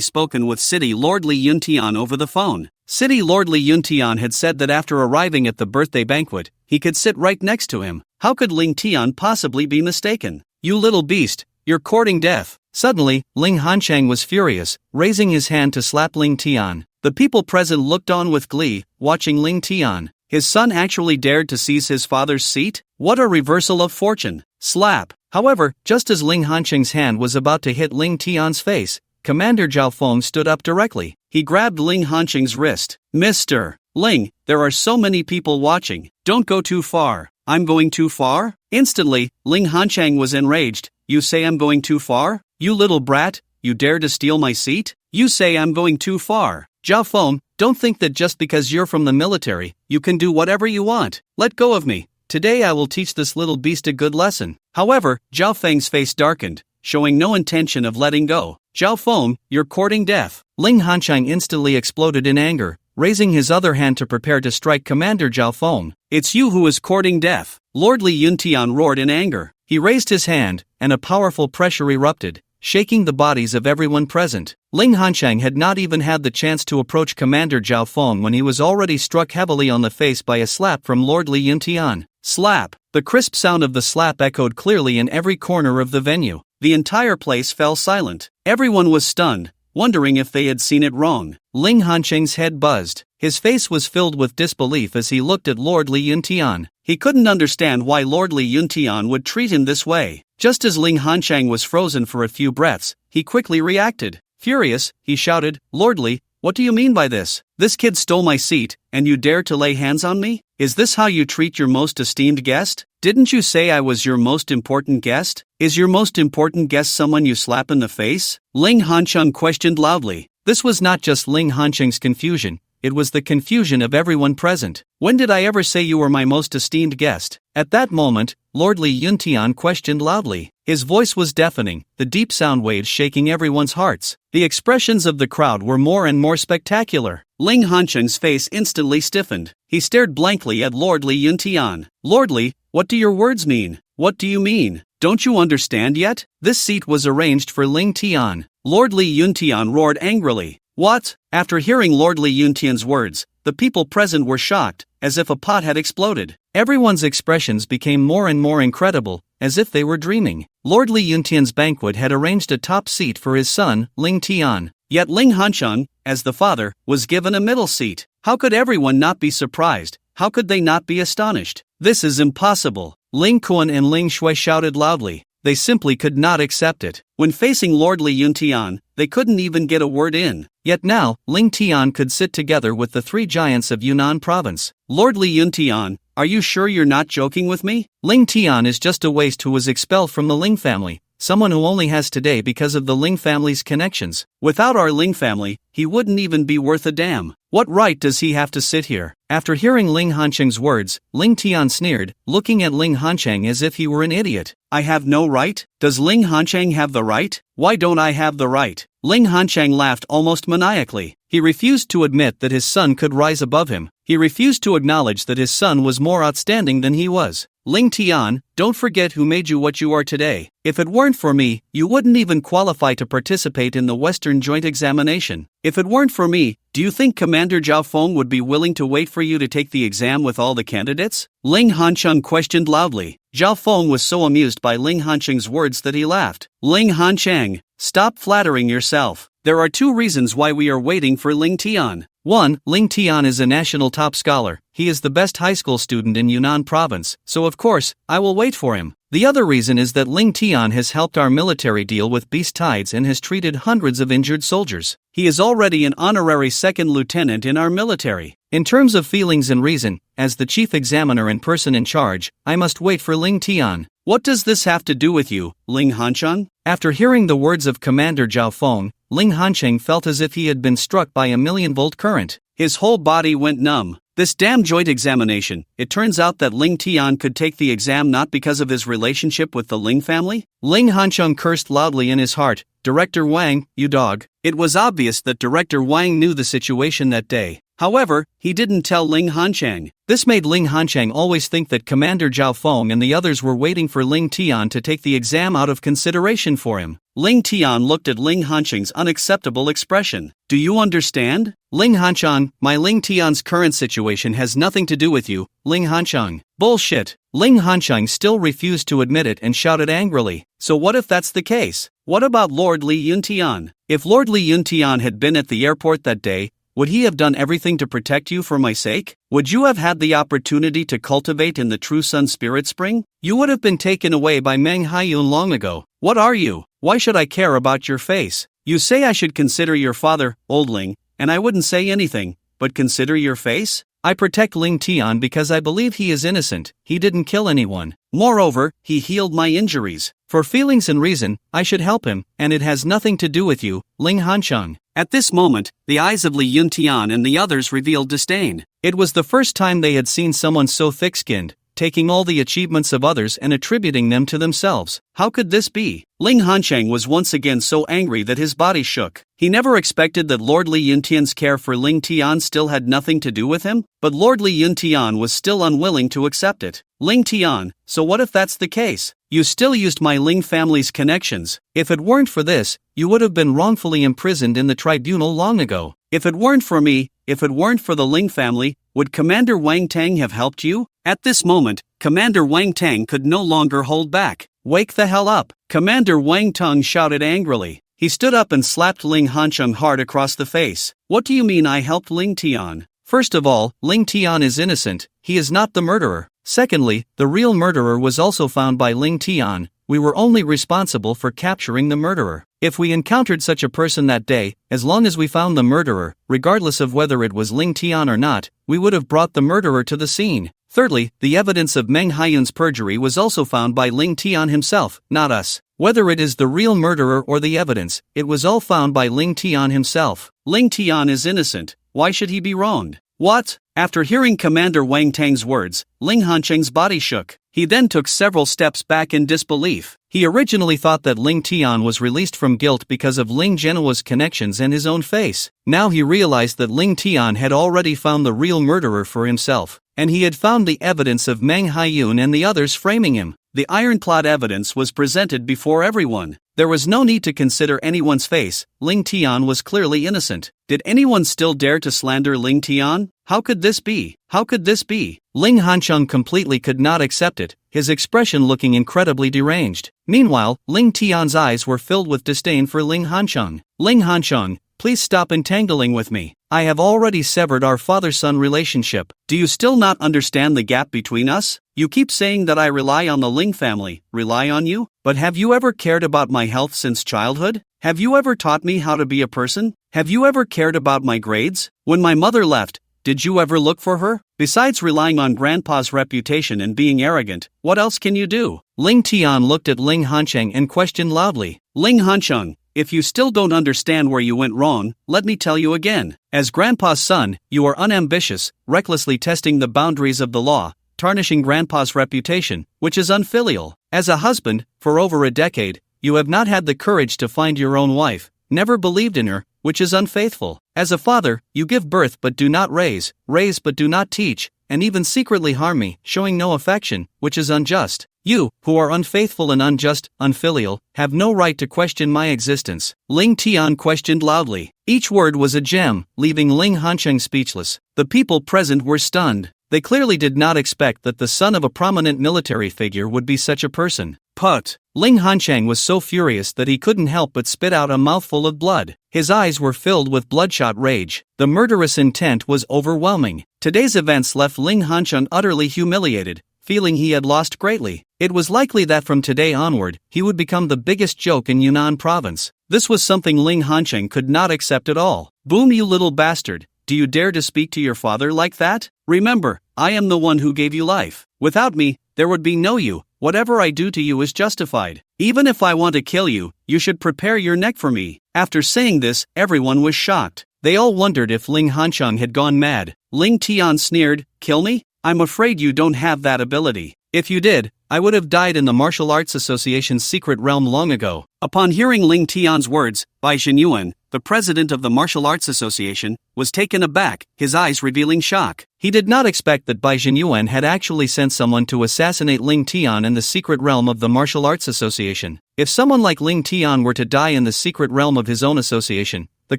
spoken with City Lord Li Yuntian over the phone. City Lord Li Yuntian had said that after arriving at the birthday banquet, he could sit right next to him. How could Ling Tian possibly be mistaken? "You little beast, you're courting death." Suddenly, Ling Hanchang was furious, raising his hand to slap Ling Tian. The people present looked on with glee, watching Ling Tian. His son actually dared to seize his father's seat? What a reversal of fortune. Slap. However, just as Ling Hanchang's hand was about to hit Ling Tian's face, Commander Zhao Feng stood up directly. He grabbed Ling Hanchang's wrist. "Mr. Ling, there are so many people watching. Don't go too far." "I'm going too far?" Instantly, Ling Hanchang was enraged, You say I'm going too far? You little brat, you dare to steal my seat? You say I'm going too far. Zhao Feng, don't think that just because you're from the military, you can do whatever you want. Let go of me. Today I will teach this little beast a good lesson. However, Zhao Feng's face darkened, showing no intention of letting go. Zhao Feng, you're courting death. Ling Hanchang instantly exploded in anger, raising his other hand to prepare to strike Commander Zhao Feng. It's you who is courting death. Lord Li Yuntian roared in anger. He raised his hand, and a powerful pressure erupted, shaking the bodies of everyone present. Ling Hanchang had not even had the chance to approach Commander Zhao Feng when he was already struck heavily on the face by a slap from Lord Li Yuntian. Slap! The crisp sound of the slap echoed clearly in every corner of the venue. The entire place fell silent. Everyone was stunned, wondering if they had seen it wrong. Ling Hancheng's head buzzed. His face was filled with disbelief as he looked at Lord Li Yuntian. He couldn't understand why Lord Li Yuntian would treat him this way. Just as Ling Hanchang was frozen for a few breaths, he quickly reacted. Furious, he shouted, Lord Li, what do you mean by this? This kid stole my seat, and you dare to lay hands on me? Is this how you treat your most esteemed guest? Didn't you say I was your most important guest? Is your most important guest someone you slap in the face? Ling Hanchang questioned loudly. This was not just Ling Hanchang's confusion, it was the confusion of everyone present. When did I ever say you were my most esteemed guest? At that moment, Lord Li Yuntian questioned loudly. His voice was deafening, the deep sound waves shaking everyone's hearts. The expressions of the crowd were more and more spectacular. Ling Hancheng's face instantly stiffened. He stared blankly at Lord Li Yuntian. Lord Li, what do your words mean? What do you mean? Don't you understand yet? This seat was arranged for Ling Tian. Lord Li Yuntian roared angrily. What? After hearing Lord Li Yuntian's words, the people present were shocked, as if a pot had exploded. Everyone's expressions became more and more incredible, as if they were dreaming. Lord Li Yuntian's banquet had arranged a top seat for his son, Ling Tian. Yet Ling Hanchang, as the father, was given a middle seat. How could everyone not be surprised? How could they not be astonished? This is impossible. Lin Cohen and Ling Shui shouted loudly. They simply could not accept it. When facing Lord Li Yuntian, they couldn't even get a word in. Yet now, Ling Tian could sit together with the three giants of Yunnan province. Lord Li Yuntian, are you sure you're not joking with me? Ling Tian is just a waste who was expelled from the Ling family, someone who only has today because of the Ling family's connections. Without our Ling family, he wouldn't even be worth a damn. What right does he have to sit here? After hearing Ling Hancheng's words, Ling Tian sneered, looking at Ling Hancheng as if he were an idiot. I have no right? Does Ling Hancheng have the right? Why don't I have the right? Ling Hancheng laughed almost maniacally. He refused to admit that his son could rise above him. He refused to acknowledge that his son was more outstanding than he was. Ling Tian, don't forget who made you what you are today. If it weren't for me, you wouldn't even qualify to participate in the Western Joint Examination. If it weren't for me, do you think Commander Zhao Feng would be willing to wait for you to take the exam with all the candidates? Ling Hancheng questioned loudly. Zhao Feng was so amused by Ling Hancheng's words that he laughed. Ling Hancheng, stop flattering yourself. There are two reasons why we are waiting for Ling Tian. 1. Ling Tian is a national top scholar. He is the best high school student in Yunnan province, so of course, I will wait for him. The other reason is that Ling Tian has helped our military deal with beast tides and has treated hundreds of injured soldiers. He is already an honorary second lieutenant in our military. In terms of feelings and reason, as the chief examiner and person in charge, I must wait for Ling Tian. What does this have to do with you, Ling Hancheng? After hearing the words of Commander Zhao Feng, Ling Hancheng felt as if he had been struck by a million-volt current. His whole body went numb. This damn joint examination, it turns out that Ling Tian could take the exam not because of his relationship with the Ling family? Ling Hancheng cursed loudly in his heart. Director Wang, you dog. It was obvious that Director Wang knew the situation that day. However, he didn't tell Ling Hancheng. This made Ling Hancheng always think that Commander Zhao Feng and the others were waiting for Ling Tian to take the exam out of consideration for him. Ling Tian looked at Ling Hancheng's unacceptable expression. Do you understand? Ling Hancheng, my Ling Tian's current situation has nothing to do with you, Ling Hancheng. Bullshit. Ling Hancheng still refused to admit it and shouted angrily. So what if that's the case? What about Lord Li Yuntian? If Lord Li Yuntian had been at the airport that day, would he have done everything to protect you for my sake? Would you have had the opportunity to cultivate in the true sun spirit spring? You would have been taken away by Meng Haiyun long ago. What are you? Why should I care about your face? You say I should consider your father, old Ling, and I wouldn't say anything, but consider your face? I protect Ling Tian because I believe he is innocent, he didn't kill anyone. Moreover, he healed my injuries. For feelings and reason, I should help him, and it has nothing to do with you, Ling Hancheng. At this moment, the eyes of Li Yuntian and the others revealed disdain. It was the first time they had seen someone so thick-skinned, taking all the achievements of others and attributing them to themselves. How could this be? Ling Hancheng was once again so angry that his body shook. He never expected that Lord Li Yuntian's care for Ling Tian still had nothing to do with him, but Lord Li Yuntian was still unwilling to accept it. Ling Tian, so what if that's the case? You still used my Ling family's connections. If it weren't for this, you would have been wrongfully imprisoned in the tribunal long ago. If it weren't for me, if it weren't for the Ling family, would Commander Wang Tang have helped you? At this moment, Commander Wang Tang could no longer hold back. Wake the hell up! Commander Wang Tang shouted angrily. He stood up and slapped Ling Hancheng hard across the face. What do you mean I helped Ling Tian? First of all, Ling Tian is innocent, he is not the murderer. Secondly, the real murderer was also found by Ling Tian. We were only responsible for capturing the murderer. If we encountered such a person that day, as long as we found the murderer, regardless of whether it was Ling Tian or not, we would have brought the murderer to the scene. Thirdly, the evidence of Meng Haiyun's perjury was also found by Ling Tian himself, not us. Whether it is the real murderer or the evidence, it was all found by Ling Tian himself. Ling Tian is innocent. Why should he be wronged? What? After hearing Commander Wang Tang's words, Ling Hancheng's body shook. He then took several steps back in disbelief. He originally thought that Ling Tian was released from guilt because of Ling Genoa's connections and his own face. Now he realized that Ling Tian had already found the real murderer for himself, and he had found the evidence of Meng Haiyun and the others framing him. The ironclad evidence was presented before everyone. There was no need to consider anyone's face. Ling Tian was clearly innocent. Did anyone still dare to slander Ling Tian? How could this be? How could this be? Ling Hancheng completely could not accept it, his expression looking incredibly deranged. Meanwhile, Ling Tian's eyes were filled with disdain for Ling Hancheng. Ling Hancheng, please stop entangling with me. I have already severed our father-son relationship. Do you still not understand the gap between us? You keep saying that I rely on the Ling family, rely on you? But have you ever cared about my health since childhood? Have you ever taught me how to be a person? Have you ever cared about my grades? When my mother left, did you ever look for her? Besides relying on grandpa's reputation and being arrogant, what else can you do? Ling Tian looked at Ling Hancheng and questioned loudly. Ling Hancheng, if you still don't understand where you went wrong, let me tell you again. As grandpa's son, you are unambitious, recklessly testing the boundaries of the law, tarnishing grandpa's reputation, which is unfilial. As a husband, for over a decade, you have not had the courage to find your own wife, never believed in her, which is unfaithful. As a father, you give birth but do not raise but do not teach, and even secretly harm me, showing no affection, which is unjust. You, who are unfaithful and unjust, unfilial, have no right to question my existence. Ling Tian questioned loudly. Each word was a gem, leaving Ling Hancheng speechless. The people present were stunned. They clearly did not expect that the son of a prominent military figure would be such a person. But Ling Hancheng was so furious that he couldn't help but spit out a mouthful of blood. His eyes were filled with bloodshot rage. The murderous intent was overwhelming. Today's events left Ling Hancheng utterly humiliated, feeling he had lost greatly. It was likely that from today onward, he would become the biggest joke in Yunnan province. This was something Ling Hancheng could not accept at all. Boom, you little bastard. Do you dare to speak to your father like that? Remember, I am the one who gave you life. Without me, there would be no you. Whatever I do to you is justified. Even if I want to kill you, you should prepare your neck for me. After saying this, everyone was shocked. They all wondered if Ling Hancheng had gone mad. Ling Tian sneered, "Kill me? I'm afraid you don't have that ability. If you did, I would have died in the Martial Arts Association's secret realm long ago." Upon hearing Ling Tian's words, Bai Xinyuan, the president of the Martial Arts Association, was taken aback, his eyes revealing shock. He did not expect that Bai Xinyuan had actually sent someone to assassinate Ling Tian in the secret realm of the Martial Arts Association. If someone like Ling Tian were to die in the secret realm of his own association, the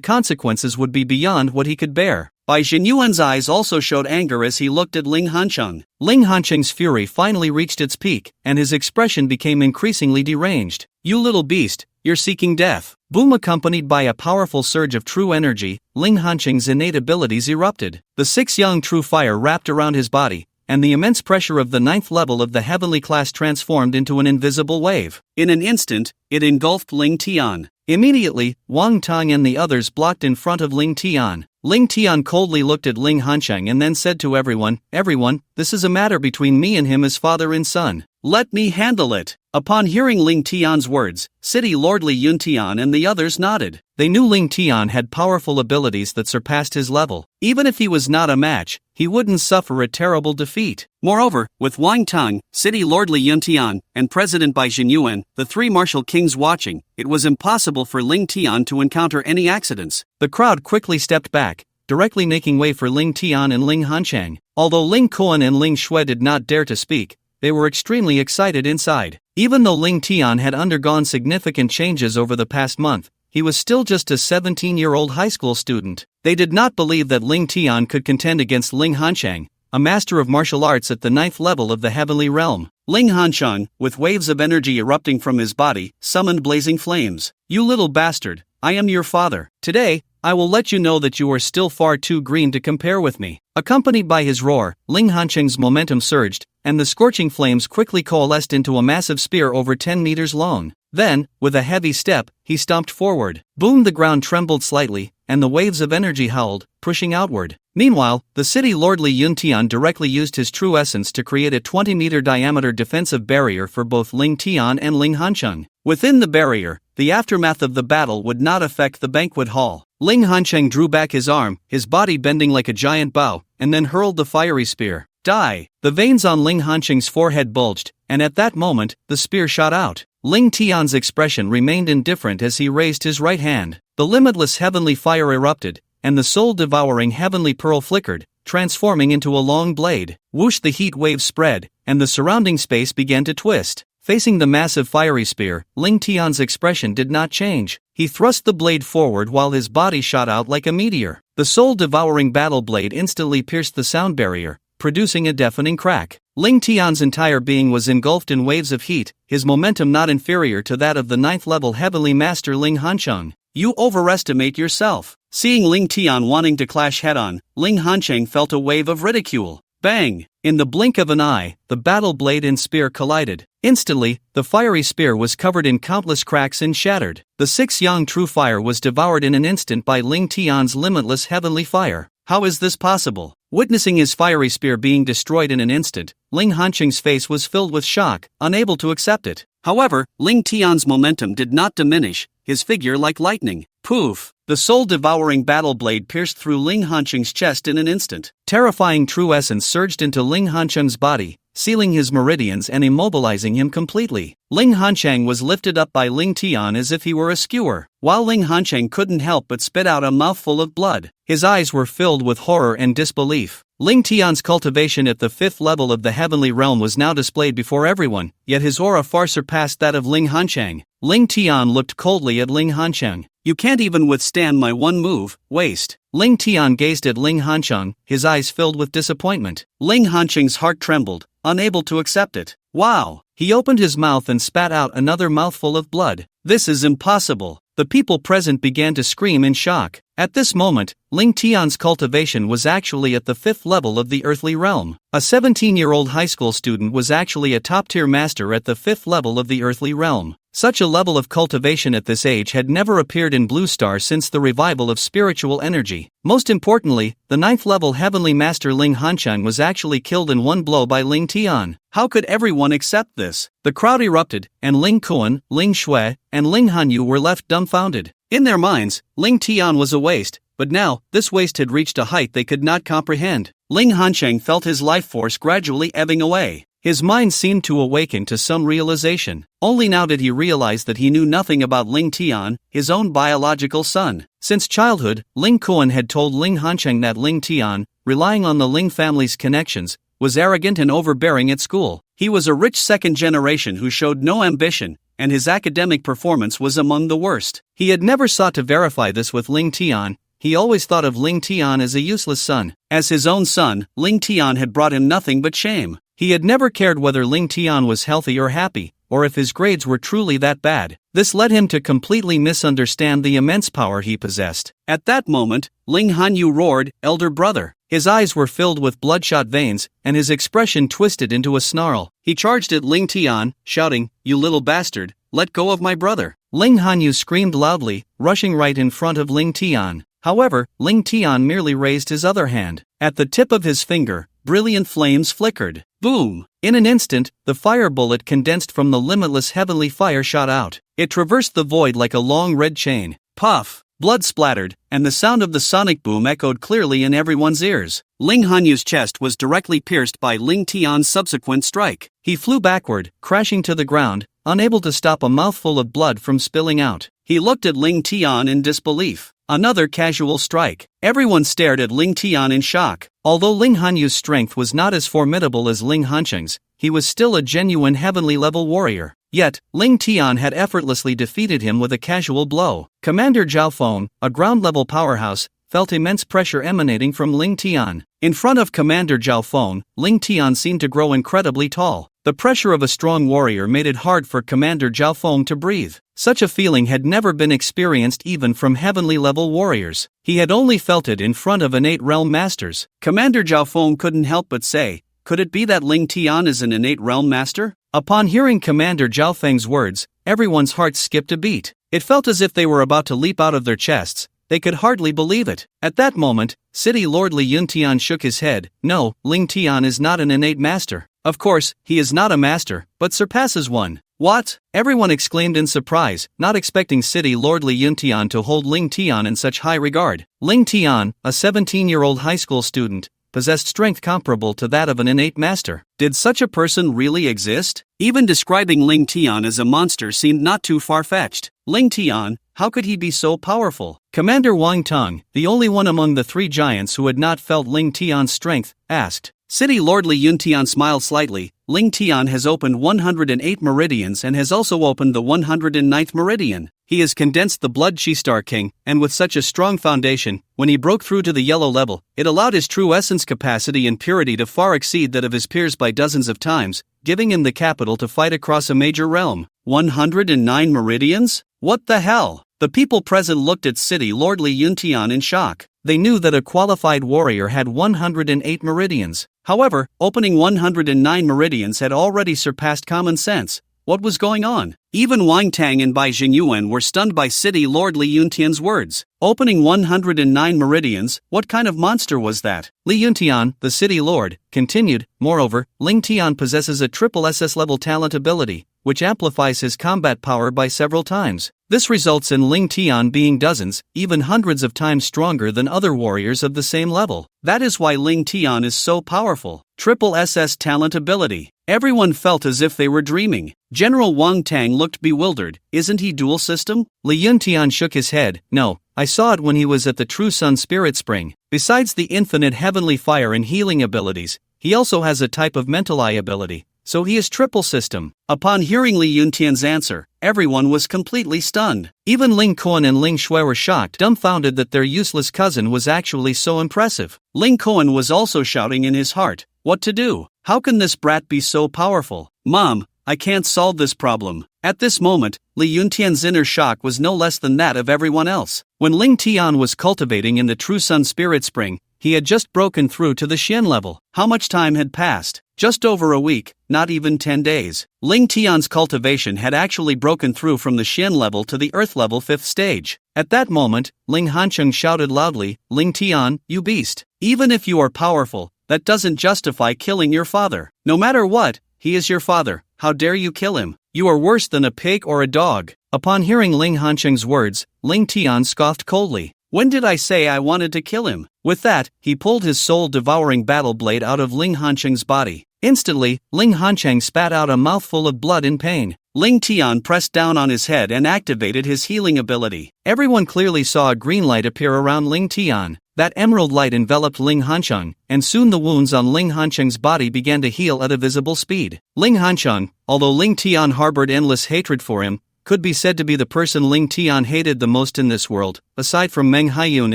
consequences would be beyond what he could bear. Bai Xinyuan's eyes also showed anger as he looked at Ling Hancheng. Ling Hancheng's fury finally reached its peak, and his expression became increasingly deranged. "You little beast, you're seeking death." Boom, accompanied by a powerful surge of true energy, Ling Hancheng's innate abilities erupted. The 6 young true fire wrapped around his body, and the immense pressure of the 9th level of the heavenly class transformed into an invisible wave. In an instant, it engulfed Ling Tian. Immediately, Wang Tang and the others blocked in front of Ling Tian. Ling Tian coldly looked at Ling Hancheng and then said to everyone, "Everyone, this is a matter between me and him as father and son. Let me handle it." Upon hearing Ling Tian's words, City Lord Li Yuntian and the others nodded. They knew Ling Tian had powerful abilities that surpassed his level. Even if he was not a match, he wouldn't suffer a terrible defeat. Moreover, with Wang Tang, City Lord Li Yuntian, and President Bai Jinyuan, the three martial kings watching, it was impossible for Ling Tian to encounter any accidents. The crowd quickly stepped back, directly making way for Ling Tian and Ling Hancheng. Although Lin Cohen and Ling Shui did not dare to speak, they were extremely excited inside. Even though Ling Tian had undergone significant changes over the past month, he was still just a 17-year-old high school student. They did not believe that Ling Tian could contend against Ling Hancheng, a master of martial arts at the 9th level of the heavenly realm. Ling Hancheng, with waves of energy erupting from his body, summoned blazing flames. "You little bastard, I am your father. Today, I will let you know that you are still far too green to compare with me." Accompanied by his roar, Ling Hancheng's momentum surged, and the scorching flames quickly coalesced into a massive spear over 10 meters long. Then, with a heavy step, he stomped forward. Boom! The ground trembled slightly, and the waves of energy howled, pushing outward. Meanwhile, the City Lord Li Yuntian directly used his true essence to create a 20-meter diameter defensive barrier for both Ling Tian and Ling Hancheng. Within the barrier, the aftermath of the battle would not affect the banquet hall. Ling Hancheng drew back his arm, his body bending like a giant bow, and then hurled the fiery spear. Die! The veins on Ling Hancheng's forehead bulged, and at that moment, the spear shot out. Ling Tian's expression remained indifferent as he raised his right hand. The limitless heavenly fire erupted, and the soul-devouring heavenly pearl flickered, transforming into a long blade. Whoosh! The heat wave spread, and the surrounding space began to twist. Facing the massive fiery spear, Ling Tian's expression did not change. He thrust the blade forward while his body shot out like a meteor. The soul-devouring battle blade instantly pierced the sound barrier, producing a deafening crack. Ling Tian's entire being was engulfed in waves of heat, his momentum not inferior to that of the 9th level heavenly master Ling Hancheng. "You overestimate yourself." Seeing Ling Tian wanting to clash head-on, Ling Hancheng felt a wave of ridicule. Bang! In the blink of an eye, the battle blade and spear collided. Instantly, the fiery spear was covered in countless cracks and shattered. The 6-yang true fire was devoured in an instant by Ling Tian's limitless heavenly fire. How is this possible? Witnessing his fiery spear being destroyed in an instant, Ling Hancheng's face was filled with shock, unable to accept it. However, Ling Tian's momentum did not diminish, his figure like lightning. Poof! The soul-devouring battle blade pierced through Ling Hancheng's chest in an instant. Terrifying true essence surged into Ling Hancheng's body, sealing his meridians and immobilizing him completely. Ling Hancheng was lifted up by Ling Tian as if he were a skewer, while Ling Hancheng couldn't help but spit out a mouthful of blood. His eyes were filled with horror and disbelief. Ling Tian's cultivation at the 5th level of the heavenly realm was now displayed before everyone, yet his aura far surpassed that of Ling Hancheng. Ling Tian looked coldly at Ling Hancheng. "You can't even withstand my one move, waste." Ling Tian gazed at Ling Hancheng, his eyes filled with disappointment. Ling Hancheng's heart trembled, unable to accept it. Wow! He opened his mouth and spat out another mouthful of blood. "This is impossible." The people present began to scream in shock. At this moment, Ling Tian's cultivation was actually at the 5th level of the earthly realm. A 17-year-old high school student was actually a top-tier master at the 5th level of the earthly realm. Such a level of cultivation at this age had never appeared in Blue Star since the revival of spiritual energy. Most importantly, the 9th level heavenly master Ling Hancheng was actually killed in one blow by Ling Tian. How could everyone accept this? The crowd erupted, and Lin Cohen, Ling Shui, and Ling Hanyu were left dumbfounded. In their minds, Ling Tian was a waste, but now, this waste had reached a height they could not comprehend. Ling Hancheng felt his life force gradually ebbing away. His mind seemed to awaken to some realization. Only now did he realize that he knew nothing about Ling Tian, his own biological son. Since childhood, Lin Cohen had told Ling Hancheng that Ling Tian, relying on the Ling family's connections, was arrogant and overbearing at school. He was a rich second generation who showed no ambition, and his academic performance was among the worst. He had never sought to verify this with Ling Tian. He always thought of Ling Tian as a useless son. As his own son, Ling Tian had brought him nothing but shame. He had never cared whether Ling Tian was healthy or happy, or if his grades were truly that bad. This led him to completely misunderstand the immense power he possessed. At that moment, Ling Hanyu roared, "Elder brother." His eyes were filled with bloodshot veins, and his expression twisted into a snarl. He charged at Ling Tian, shouting, "You little bastard, let go of my brother." Ling Hanyu screamed loudly, rushing right in front of Ling Tian. However, Ling Tian merely raised his other hand. At the tip of his finger, brilliant flames flickered. Boom! In an instant, the fire bullet condensed from the limitless heavenly fire shot out. It traversed the void like a long red chain. Puff! Blood splattered, and the sound of the sonic boom echoed clearly in everyone's ears. Ling Hanyu's chest was directly pierced by Ling Tian's subsequent strike. He flew backward, crashing to the ground, unable to stop a mouthful of blood from spilling out. He looked at Ling Tian in disbelief. Another casual strike. Everyone stared at Ling Tian in shock. Although Ling Hanyu's strength was not as formidable as Ling Hancheng's, he was still a genuine heavenly level warrior. Yet, Ling Tian had effortlessly defeated him with a casual blow. Commander Zhao Feng, a ground-level powerhouse, felt immense pressure emanating from Ling Tian. In front of Commander Zhao Feng, Ling Tian seemed to grow incredibly tall. The pressure of a strong warrior made it hard for Commander Zhao Feng to breathe. Such a feeling had never been experienced even from heavenly-level warriors. He had only felt it in front of innate realm masters. Commander Zhao Feng couldn't help but say, "Could it be that Ling Tian is an innate realm master?" Upon hearing Commander Zhao Feng's words, everyone's hearts skipped a beat. It felt as if they were about to leap out of their chests. They could hardly believe it. At that moment, City Lord Li Yuntian shook his head. No, Ling Tian is not an innate master. Of course, he is not a master, but surpasses one. What? Everyone exclaimed in surprise, not expecting City Lord Li Yuntian to hold Ling Tian in such high regard. Ling Tian, a 17-year-old high school student, possessed strength comparable to that of an innate master. Did such a person really exist? Even describing Ling Tian as a monster seemed not too far-fetched. Ling Tian, how could he be so powerful? Commander Wang Tong, the only one among the three giants who had not felt Ling Tian's strength, asked. City Lord Li Yuntian smiled slightly. Ling Tian has opened 108 meridians and has also opened the 109th meridian. He has condensed the blood Chi Star King, and with such a strong foundation, when he broke through to the yellow level, it allowed his true essence capacity and purity to far exceed that of his peers by dozens of times, giving him the capital to fight across a major realm. 109 meridians? What the hell? The people present looked at City Lord Li Yuntian in shock. They knew that a qualified warrior had 108 meridians. However, opening 109 meridians had already surpassed common sense. What was going on? Even Wang Tang and Bai Jingyuan were stunned by City Lord Li Yuntian's words. Opening 109 meridians, what kind of monster was that? Li Yuntian, the City Lord, continued, moreover, Ling Tian possesses a triple SS-level talent ability, which amplifies his combat power by several times. This results in Ling Tian being dozens, even hundreds of times stronger than other warriors of the same level. That is why Ling Tian is so powerful. Triple SS talent ability. Everyone felt as if they were dreaming. General Wang Tang looked bewildered. Isn't he dual system? Li Yuntian shook his head. No, I saw it when he was at the True Sun Spirit Spring. Besides the infinite heavenly fire and healing abilities, he also has a type of mental eye ability. So he is triple system. Upon hearing Li Yuntian's answer, everyone was completely stunned. Even Lin Cohen and Ling Shui were shocked, dumbfounded that their useless cousin was actually so impressive. Lin Cohen was also shouting in his heart, what to do? How can this brat be so powerful? Mom, I can't solve this problem. At this moment, Li Yuntian's inner shock was no less than that of everyone else. When Ling Tian was cultivating in the True Sun Spirit Spring, he had just broken through to the Xian level. How much time had passed? Just over a week, not even 10 days. Ling Tian's cultivation had actually broken through from the Xian level to the Earth level 5th stage. At that moment, Ling Hancheng shouted loudly, Ling Tian, you beast. Even if you are powerful, that doesn't justify killing your father. No matter what, he is your father. How dare you kill him? You are worse than a pig or a dog. Upon hearing Ling Hancheng's words, Ling Tian scoffed coldly. When did I say I wanted to kill him? With that, he pulled his soul-devouring battle blade out of Ling Hancheng's body. Instantly, Ling Hancheng spat out a mouthful of blood in pain. Ling Tian pressed down on his head and activated his healing ability. Everyone clearly saw a green light appear around Ling Tian. That emerald light enveloped Ling Hancheng, and soon the wounds on Ling Hancheng's body began to heal at a visible speed. Ling Hancheng, although Ling Tian harbored endless hatred for him, could be said to be the person Ling Tian hated the most in this world, aside from Meng Haiyun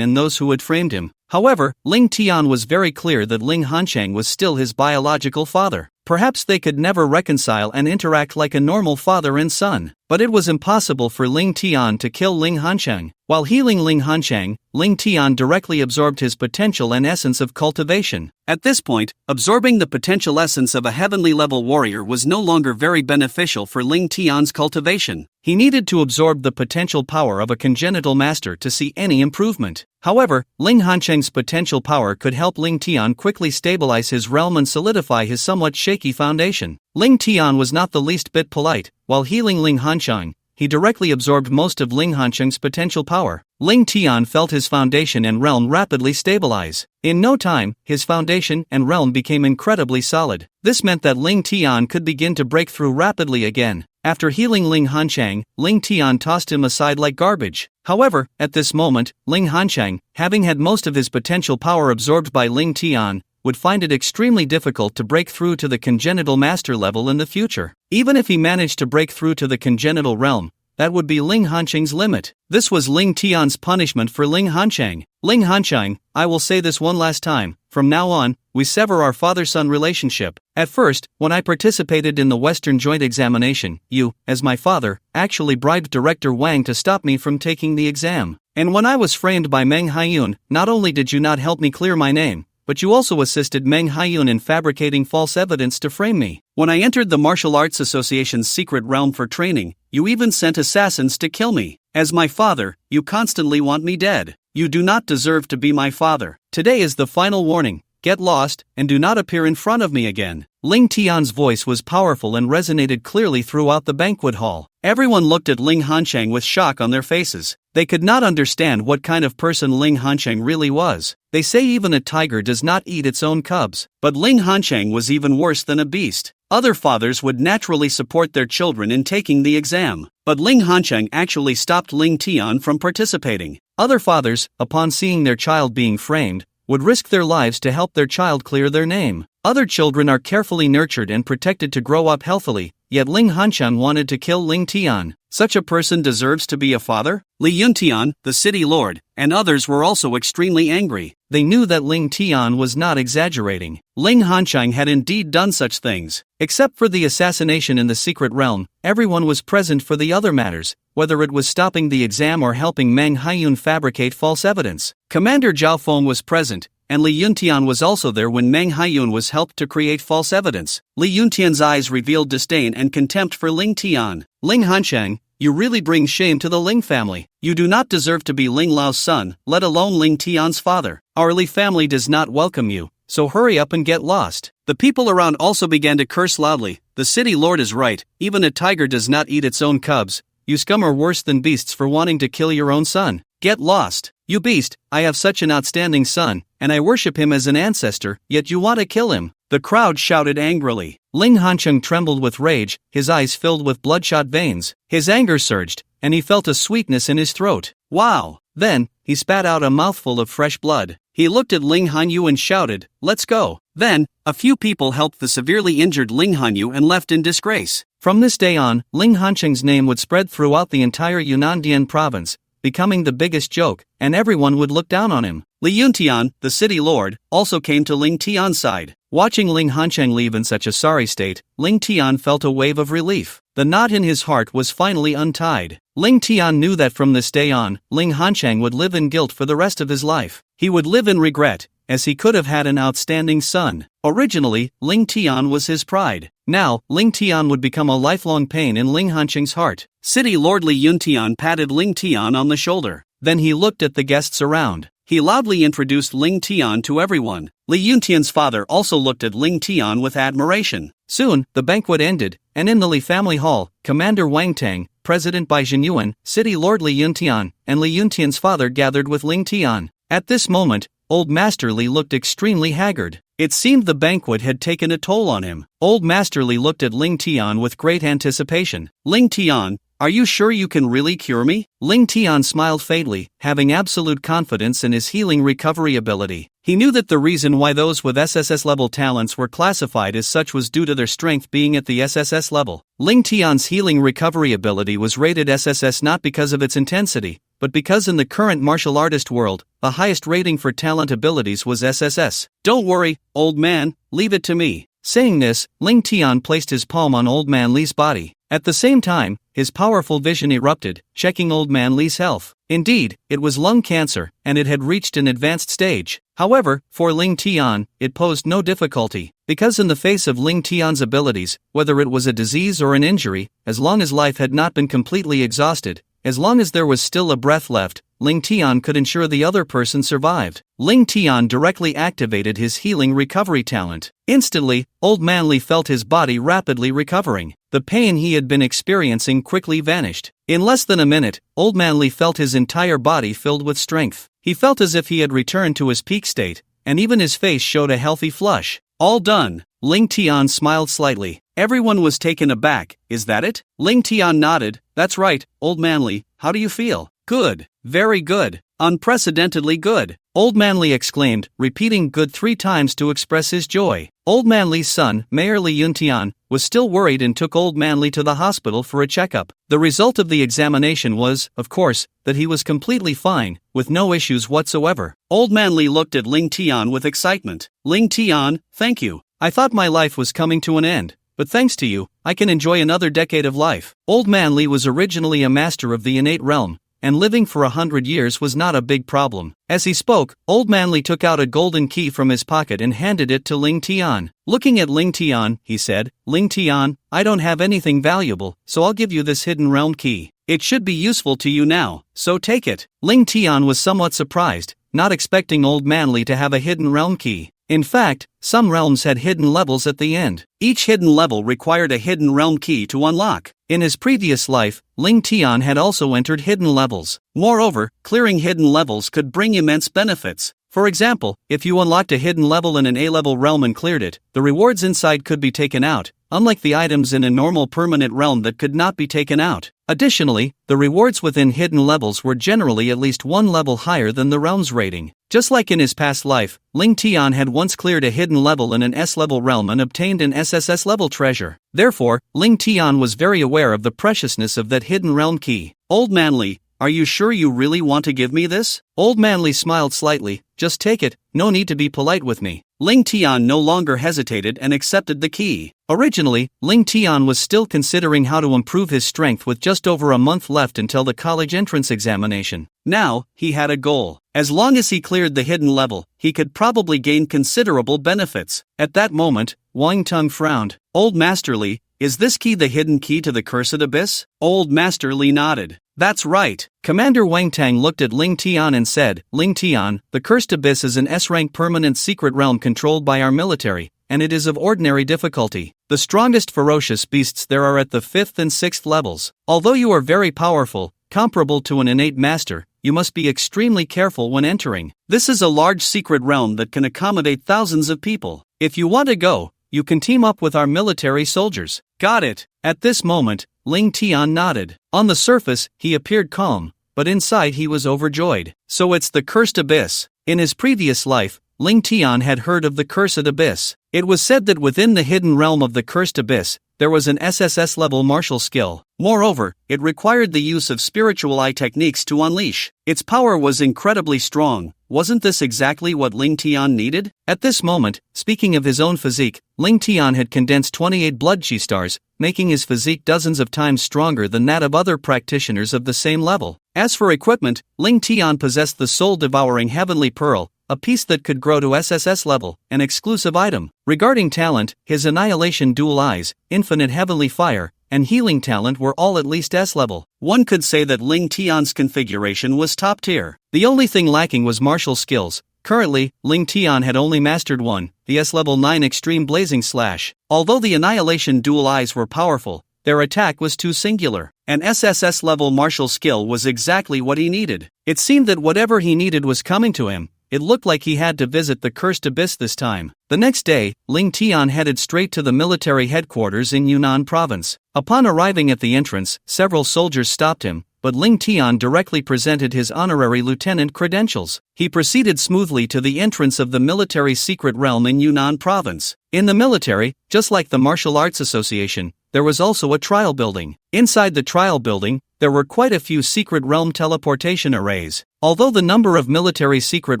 and those who had framed him. However, Ling Tian was very clear that Ling Hancheng was still his biological father. Perhaps they could never reconcile and interact like a normal father and son. But it was impossible for Ling Tian to kill Ling Hancheng. While healing Ling Hanchang, Ling Tian directly absorbed his potential and essence of cultivation. At this point, absorbing the potential essence of a heavenly level warrior was no longer very beneficial for Ling Tian's cultivation. He needed to absorb the potential power of a congenital master to see any improvement. However, Ling Hanchang's potential power could help Ling Tian quickly stabilize his realm and solidify his somewhat shaky foundation. Ling Tian was not the least bit polite. While healing Ling Hanchang, he directly absorbed most of Ling Hanchang's potential power. Ling Tian felt his foundation and realm rapidly stabilize. In no time, his foundation and realm became incredibly solid. This meant that Ling Tian could begin to break through rapidly again. After healing Ling Hanchang, Ling Tian tossed him aside like garbage. However, at this moment, Ling Hanchang, having had most of his potential power absorbed by Ling Tian, would find it extremely difficult to break through to the congenital master level in the future. Even if he managed to break through to the congenital realm, that would be Ling Hanchang's limit. This was Ling Tian's punishment for Ling Hanchang. Ling Hanchang, I will say this one last time, from now on, we sever our father-son relationship. At first, when I participated in the Western Joint Examination, you, as my father, actually bribed Director Wang to stop me from taking the exam. And when I was framed by Meng Haiyun, not only did you not help me clear my name, but you also assisted Meng Haiyun in fabricating false evidence to frame me. When I entered the Martial Arts Association's secret realm for training, you even sent assassins to kill me. As my father, you constantly want me dead. You do not deserve to be my father. Today is the final warning. Get lost, and do not appear in front of me again. Ling Tian's voice was powerful and resonated clearly throughout the banquet hall. Everyone looked at Ling Hanchang with shock on their faces. They could not understand what kind of person Ling Hanchang really was. They say even a tiger does not eat its own cubs. But Ling Hanchang was even worse than a beast. Other fathers would naturally support their children in taking the exam. But Ling Hanchang actually stopped Ling Tian from participating. Other fathers, upon seeing their child being framed, would risk their lives to help their child clear their name. Other children are carefully nurtured and protected to grow up healthily, yet Ling Hanchang wanted to kill Ling Tian. Such a person deserves to be a father? Li Yuntian, the city lord, and others were also extremely angry. They knew that Ling Tian was not exaggerating. Ling Hanchang had indeed done such things. Except for the assassination in the secret realm, everyone was present for the other matters, whether it was stopping the exam or helping Meng Haiyun fabricate false evidence. Commander Zhao Feng was present, and Li Yuntian was also there when Meng Haiyun was helped to create false evidence. Li Yuntian's eyes revealed disdain and contempt for Ling Tian. Ling Hanchang, you really bring shame to the Ling family. You do not deserve to be Ling Lao's son, let alone Ling Tian's father. Our Li family does not welcome you, so hurry up and get lost. The people around also began to curse loudly. The city lord is right, even a tiger does not eat its own cubs. You scum are worse than beasts for wanting to kill your own son. Get lost. You beast, I have such an outstanding son, and I worship him as an ancestor, yet you want to kill him. The crowd shouted angrily. Ling Hanchang trembled with rage, his eyes filled with bloodshot veins. His anger surged, and he felt a sweetness in his throat. Wow! Then, he spat out a mouthful of fresh blood. He looked at Ling Hanyu and shouted, let's go. Then, a few people helped the severely injured Ling Hanyu and left in disgrace. From this day on, Ling Hanchang's name would spread throughout the entire Yunnan province, becoming the biggest joke, and everyone would look down on him. Li Yuntian, the city lord, also came to Ling Tian's side. Watching Ling Hanchang leave in such a sorry state, Ling Tian felt a wave of relief. The knot in his heart was finally untied. Ling Tian knew that from this day on, Ling Hanchang would live in guilt for the rest of his life. He would live in regret, as he could have had an outstanding son. Originally, Ling Tian was his pride. Now, Ling Tian would become a lifelong pain in Ling Hanchang's heart. City Lord Li Yuntian patted Ling Tian on the shoulder. Then he looked at the guests around. He loudly introduced Ling Tian to everyone. Li Yuntian's father also looked at Ling Tian with admiration. Soon, the banquet ended, and in the Li family hall, Commander Wang Tang, President Bai Jinyuan, City Lord Li Yuntian, and Li Yuntian's father gathered with Ling Tian. At this moment, Old Master Li looked extremely haggard. It seemed the banquet had taken a toll on him. Old Master Li looked at Ling Tian with great anticipation. Ling Tian, are you sure you can really cure me? Ling Tian smiled faintly, having absolute confidence in his healing recovery ability. He knew that the reason why those with SSS level talents were classified as such was due to their strength being at the SSS level. Ling Tian's healing recovery ability was rated SSS not because of its intensity, but because in the current martial artist world, the highest rating for talent abilities was SSS. Don't worry, old man, leave it to me. Saying this, Ling Tian placed his palm on Old Man Li's body. At the same time, his powerful vision erupted, checking Old Man Li's health. Indeed, it was lung cancer, and it had reached an advanced stage. However, for Ling Tian, it posed no difficulty, because in the face of Ling Tian's abilities, whether it was a disease or an injury, as long as life had not been completely exhausted, as long as there was still a breath left, Ling Tian could ensure the other person survived. Ling Tian directly activated his healing recovery talent. Instantly, Old Man Li felt his body rapidly recovering. The pain he had been experiencing quickly vanished. In less than a minute, Old Man Li felt his entire body filled with strength. He felt as if he had returned to his peak state, and even his face showed a healthy flush. All done. Ling Tian smiled slightly. Everyone was taken aback. Is that it? Ling Tian nodded. That's right, Old Man Li. How do you feel? Good. Very good. Unprecedentedly good. Old Man Li exclaimed, repeating good 3 times to express his joy. Old Man Li's son, Mayor Li Yuntian, was still worried and took Old Man Li to the hospital for a checkup. The result of the examination was, of course, that he was completely fine, with no issues whatsoever. Old Man Li looked at Ling Tian with excitement. Ling Tian, thank you. I thought my life was coming to an end, but thanks to you, I can enjoy another decade of life. Old Man Li was originally a master of the innate realm, and living for 100 years was not a big problem. As he spoke, Old Man Li took out a golden key from his pocket and handed it to Ling Tian. Looking at Ling Tian, he said, Ling Tian, I don't have anything valuable, so I'll give you this hidden realm key. It should be useful to you now, so take it. Ling Tian was somewhat surprised, not expecting Old Man Li to have a hidden realm key. In fact, some realms had hidden levels at the end. Each hidden level required a hidden realm key to unlock. In his previous life, Ling Tian had also entered hidden levels. Moreover, clearing hidden levels could bring immense benefits. For example, if you unlocked a hidden level in an A-level realm and cleared it, the rewards inside could be taken out, unlike the items in a normal permanent realm that could not be taken out. Additionally, the rewards within hidden levels were generally at least 1 level higher than the realm's rating. Just like in his past life, Ling Tian had once cleared a hidden level in an S-level realm and obtained an SSSSS-Level treasure. Therefore, Ling Tian was very aware of the preciousness of that hidden realm key. Old Man Li, are you sure you really want to give me this? Old Man Li smiled slightly. Just take it, no need to be polite with me. Ling Tian no longer hesitated and accepted the key. Originally, Ling Tian was still considering how to improve his strength with just over a month left until the college entrance examination. Now, he had a goal. As long as he cleared the hidden level, he could probably gain considerable benefits. At that moment, Wang Tung frowned. Old Master Li, is this key the hidden key to the Cursed Abyss? Old Master Li nodded. That's right. Commander Wang Tang looked at Ling Tian and said, Ling Tian, the Cursed Abyss is an S-rank permanent secret realm controlled by our military, and it is of ordinary difficulty. The strongest ferocious beasts there are at the 5th and 6th levels. Although you are very powerful, comparable to an innate master, you must be extremely careful when entering. This is a large secret realm that can accommodate thousands of people. If you want to go, you can team up with our military soldiers. Got it. At this moment, Ling Tian nodded. On the surface, he appeared calm, but inside he was overjoyed. So it's the Cursed Abyss. In his previous life, Ling Tian had heard of the Cursed Abyss. It was said that within the hidden realm of the Cursed Abyss, there was an SSS-level martial skill. Moreover, it required the use of spiritual eye techniques to unleash. Its power was incredibly strong. Wasn't this exactly what Ling Tian needed? At this moment, speaking of his own physique, Ling Tian had condensed 28 blood chi stars, making his physique dozens of times stronger than that of other practitioners of the same level. As for equipment, Ling Tian possessed the soul-devouring Heavenly Pearl, a piece that could grow to SSS level, an exclusive item. Regarding talent, his Annihilation Dual Eyes, Infinite Heavenly Fire, and Healing talent were all at least S level. One could say that Ling Tian's configuration was top tier. The only thing lacking was martial skills. Currently, Ling Tian had only mastered one, the S-level 9 Extreme Blazing Slash. Although the Annihilation Dual Eyes were powerful, their attack was too singular. An SSS level martial skill was exactly what he needed. It seemed that whatever he needed was coming to him. It looked like he had to visit the Cursed Abyss this time. The next day, Ling Tian headed straight to the military headquarters in Yunnan province. Upon arriving at the entrance, several soldiers stopped him, but Ling Tian directly presented his honorary lieutenant credentials. He proceeded smoothly to the entrance of the military secret realm in Yunnan province. In the military, just like the Martial Arts Association, there was also a trial building. Inside the trial building, there were quite a few secret realm teleportation arrays. Although the number of military secret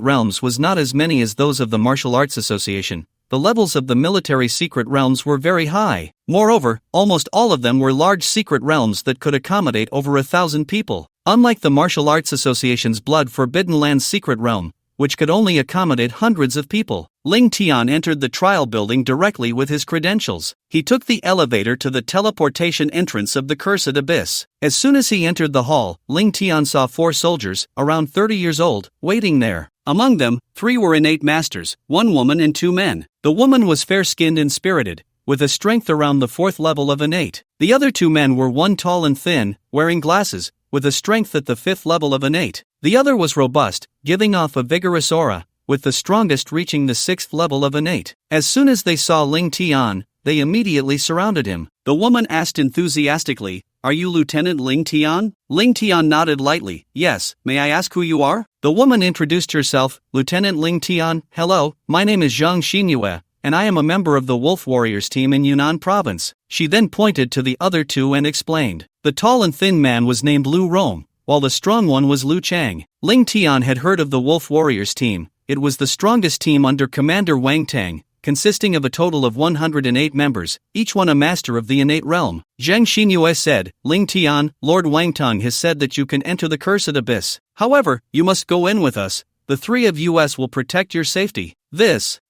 realms was not as many as those of the Martial Arts Association, the levels of the military secret realms were very high. Moreover, almost all of them were large secret realms that could accommodate over 1,000 people. Unlike the Martial Arts Association's Blood Forbidden Lands secret realm, which could only accommodate hundreds of people, Ling Tian entered the trial building directly with his credentials. He took the elevator to the teleportation entrance of the Cursed Abyss. As soon as he entered the hall, Ling Tian saw 4 soldiers, around 30 years old, waiting there. Among them, 3 were innate masters, 1 woman and 2 men. The woman was fair-skinned and spirited, with a strength around the 4th level of innate. The other 2 men were one tall and thin, wearing glasses, with a strength at the 5th level of innate. The other was robust, giving off a vigorous aura, with the strongest reaching the 6th level of innate. As soon as they saw Ling Tian, they immediately surrounded him. The woman asked enthusiastically, "Are you Lieutenant Ling Tian?" Ling Tian nodded lightly. "Yes, may I ask who you are?" The woman introduced herself, "Lieutenant Ling Tian, hello, my name is Zhang Xinyue, and I am a member of the Wolf Warriors team in Yunnan Province." She then pointed to the other 2 and explained. The tall and thin man was named Lu Ruan, while the strong one was Lu Chang. Ling Tian had heard of the Wolf Warriors team. It was the strongest team under Commander Wang Tang, consisting of a total of 108 members, each one a master of the innate realm. Zhang Xinyue said, "Ling Tian, Lord Wang Tang has said that you can enter the Cursed Abyss. However, you must go in with us. The 3 of us will protect your safety."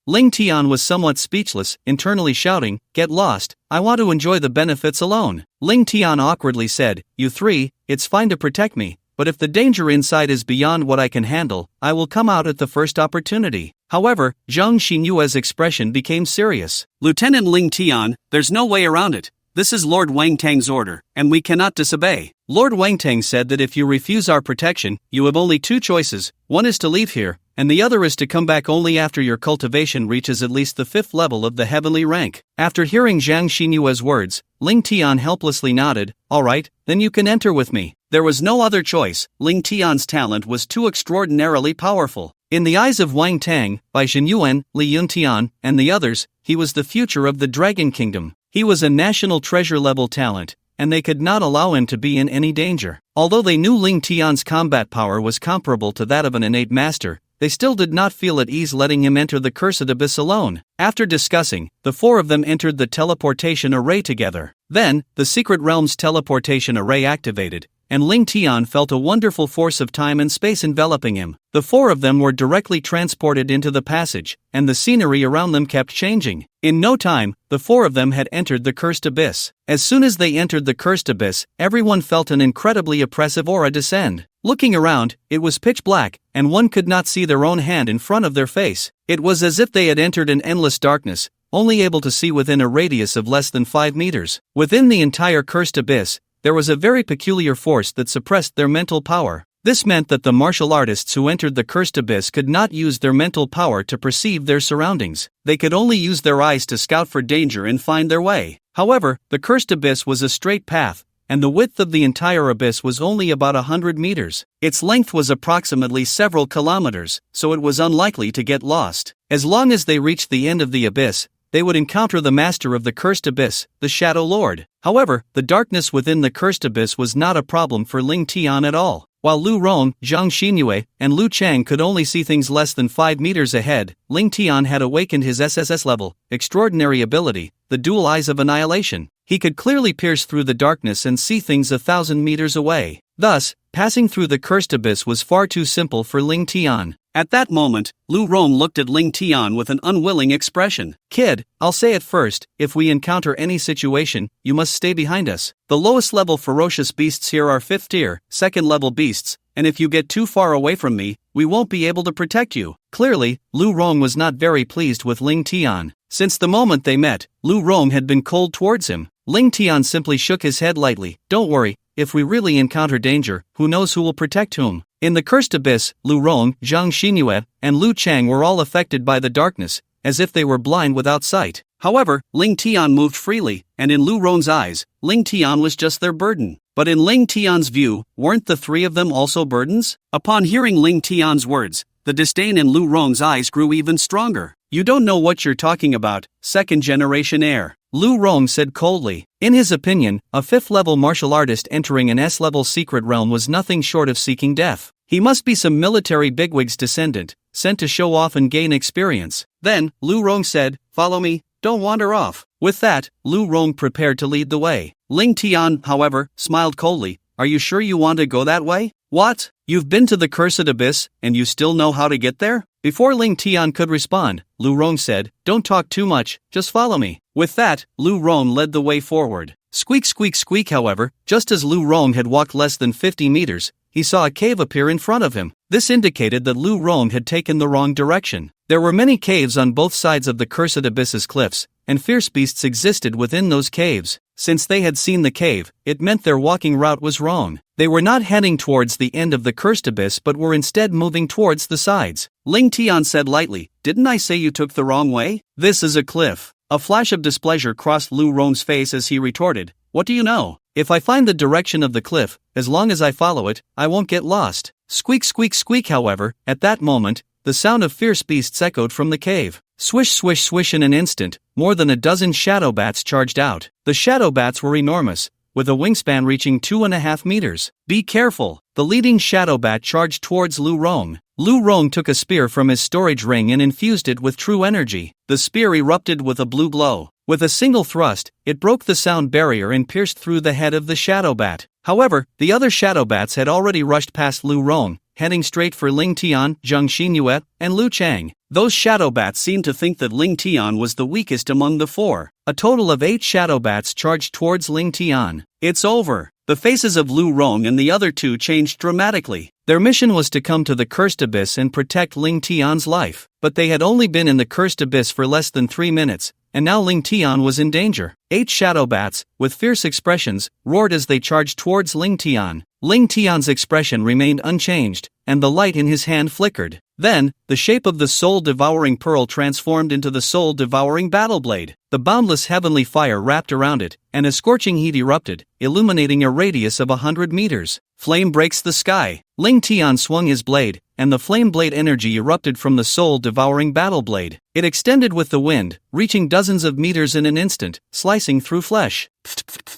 Ling Tian was somewhat speechless, internally shouting, "Get lost, I want to enjoy the benefits alone." Ling Tian awkwardly said, "You 3, it's fine to protect me, but if the danger inside is beyond what I can handle, I will come out at the first opportunity." However, Zhang Xinyue's expression became serious. "Lieutenant Ling Tian, there's no way around it. This is Lord Wang Tang's order, and we cannot disobey. Lord Wang Tang said that if you refuse our protection, you have only 2 choices. One is to leave here, and the other is to come back only after your cultivation reaches at least the 5th level of the heavenly rank." After hearing Zhang Xinyue's words, Ling Tian helplessly nodded. "All right, then you can enter with me." There was no other choice. Ling Tian's talent was too extraordinarily powerful. In the eyes of Wang Tang, Bai Zhenyuan, Li Yuntian, and the others, he was the future of the Dragon Kingdom. He was a national treasure level talent, and they could not allow him to be in any danger. Although they knew Ling Tian's combat power was comparable to that of an innate master, they still did not feel at ease letting him enter the Cursed Abyss alone. After discussing, the 4 of them entered the teleportation array together. Then, the Secret Realm's teleportation array activated, and Ling Tian felt a wonderful force of time and space enveloping him. The 4 of them were directly transported into the passage, and the scenery around them kept changing. In no time, the 4 of them had entered the Cursed Abyss. As soon as they entered the Cursed Abyss, everyone felt an incredibly oppressive aura descend. Looking around, it was pitch black, and one could not see their own hand in front of their face. It was as if they had entered an endless darkness, only able to see within a radius of less than 5 meters. Within the entire Cursed Abyss, there was a very peculiar force that suppressed their mental power. This meant that the martial artists who entered the Cursed Abyss could not use their mental power to perceive their surroundings. They could only use their eyes to scout for danger and find their way. However, the Cursed Abyss was a straight path, and the width of the entire abyss was only about 100 meters. Its length was approximately several kilometers, so it was unlikely to get lost. As long as they reached the end of the abyss, they would encounter the master of the Cursed Abyss, the Shadow Lord. However, the darkness within the Cursed Abyss was not a problem for Ling Tian at all. While Lu Ruan, Zhang Xinyue, and Lu Chang could only see things less than 5 meters ahead, Ling Tian had awakened his SSS level, extraordinary ability, the dual eyes of annihilation. He could clearly pierce through the darkness and see things 1,000 meters away. Thus, passing through the Cursed Abyss was far too simple for Ling Tian. At that moment, Lu Ruan looked at Ling Tian with an unwilling expression. "Kid, I'll say it first, if we encounter any situation, you must stay behind us. The lowest level ferocious beasts here are 5th tier, 2nd level beasts, and if you get too far away from me, we won't be able to protect you." Clearly, Lu Ruan was not very pleased with Ling Tian. Since the moment they met, Lu Ruan had been cold towards him. Ling Tian simply shook his head lightly. "Don't worry, if we really encounter danger, who knows who will protect whom." In the Cursed Abyss, Lu Ruan, Zhang Xinyue, and Lu Chang were all affected by the darkness, as if they were blind without sight. However, Ling Tian moved freely, and in Lu Ruan's eyes, Ling Tian was just their burden. But in Ling Tian's view, weren't the 3 of them also burdens? Upon hearing Ling Tian's words, the disdain in Lu Ruan's eyes grew even stronger. "You don't know what you're talking about, 2nd generation heir," Lu Ruan said coldly. In his opinion, a 5th-level martial artist entering an S-level secret realm was nothing short of seeking death. He must be some military bigwig's descendant, sent to show off and gain experience. Then, Lu Ruan said, "Follow me." don't wander off. With that, Lu Ruan prepared to lead the way. Ling Tian, however, smiled coldly. Are you sure you want to go that way? What? You've been to the cursed abyss, and you still know how to get there? Before Ling Tian could respond, Lu Ruan said, don't talk too much, just follow me. With that, Lu Ruan led the way forward. Squeak squeak squeak. However, just as Lu Ruan had walked less than 50 meters, he saw a cave appear in front of him. This indicated that Lu Ruan had taken the wrong direction. There were many caves on both sides of the cursed abyss's cliffs, and fierce beasts existed within those caves. Since they had seen the cave, it meant their walking route was wrong. They were not heading towards the end of the cursed abyss but were instead moving towards the sides. Ling Tian said lightly, didn't I say you took the wrong way? This is a cliff. A flash of displeasure crossed Lu Ruan's face as he retorted, what do you know? If I find the direction of the cliff, as long as I follow it, I won't get lost. Squeak squeak squeak. However, at that moment, the sound of fierce beasts echoed from the cave. Swish swish swish. In an instant, more than a dozen shadow bats charged out. The shadow bats were enormous, with a wingspan reaching 2.5 meters. Be careful! The leading shadow bat charged towards Lu Ruan. Lu Ruan took a spear from his storage ring and infused it with true energy. The spear erupted with a blue glow. With a single thrust, it broke the sound barrier and pierced through the head of the shadow bat. However, the other shadow bats had already rushed past Lu Ruan, heading straight for Ling Tian, Zhang Xinyue, and Lu Chang. Those shadow bats seemed to think that Ling Tian was the weakest among the four. A total of 8 shadow bats charged towards Ling Tian. It's over. The faces of Lu Ruan and the other two changed dramatically. Their mission was to come to the cursed abyss and protect Ling Tian's life. But they had only been in the cursed abyss for less than 3 minutes, and now Ling Tian was in danger. 8 shadow bats, with fierce expressions, roared as they charged towards Ling Tian. Ling Tian's expression remained unchanged, and the light in his hand flickered. Then, the shape of the soul-devouring pearl transformed into the soul-devouring battle blade. The boundless heavenly fire wrapped around it, and a scorching heat erupted, illuminating a radius of 100 meters. Flame breaks the sky. Ling Tian swung his blade, and the flame blade energy erupted from the soul-devouring battle blade. It extended with the wind, reaching dozens of meters in an instant, slicing through flesh.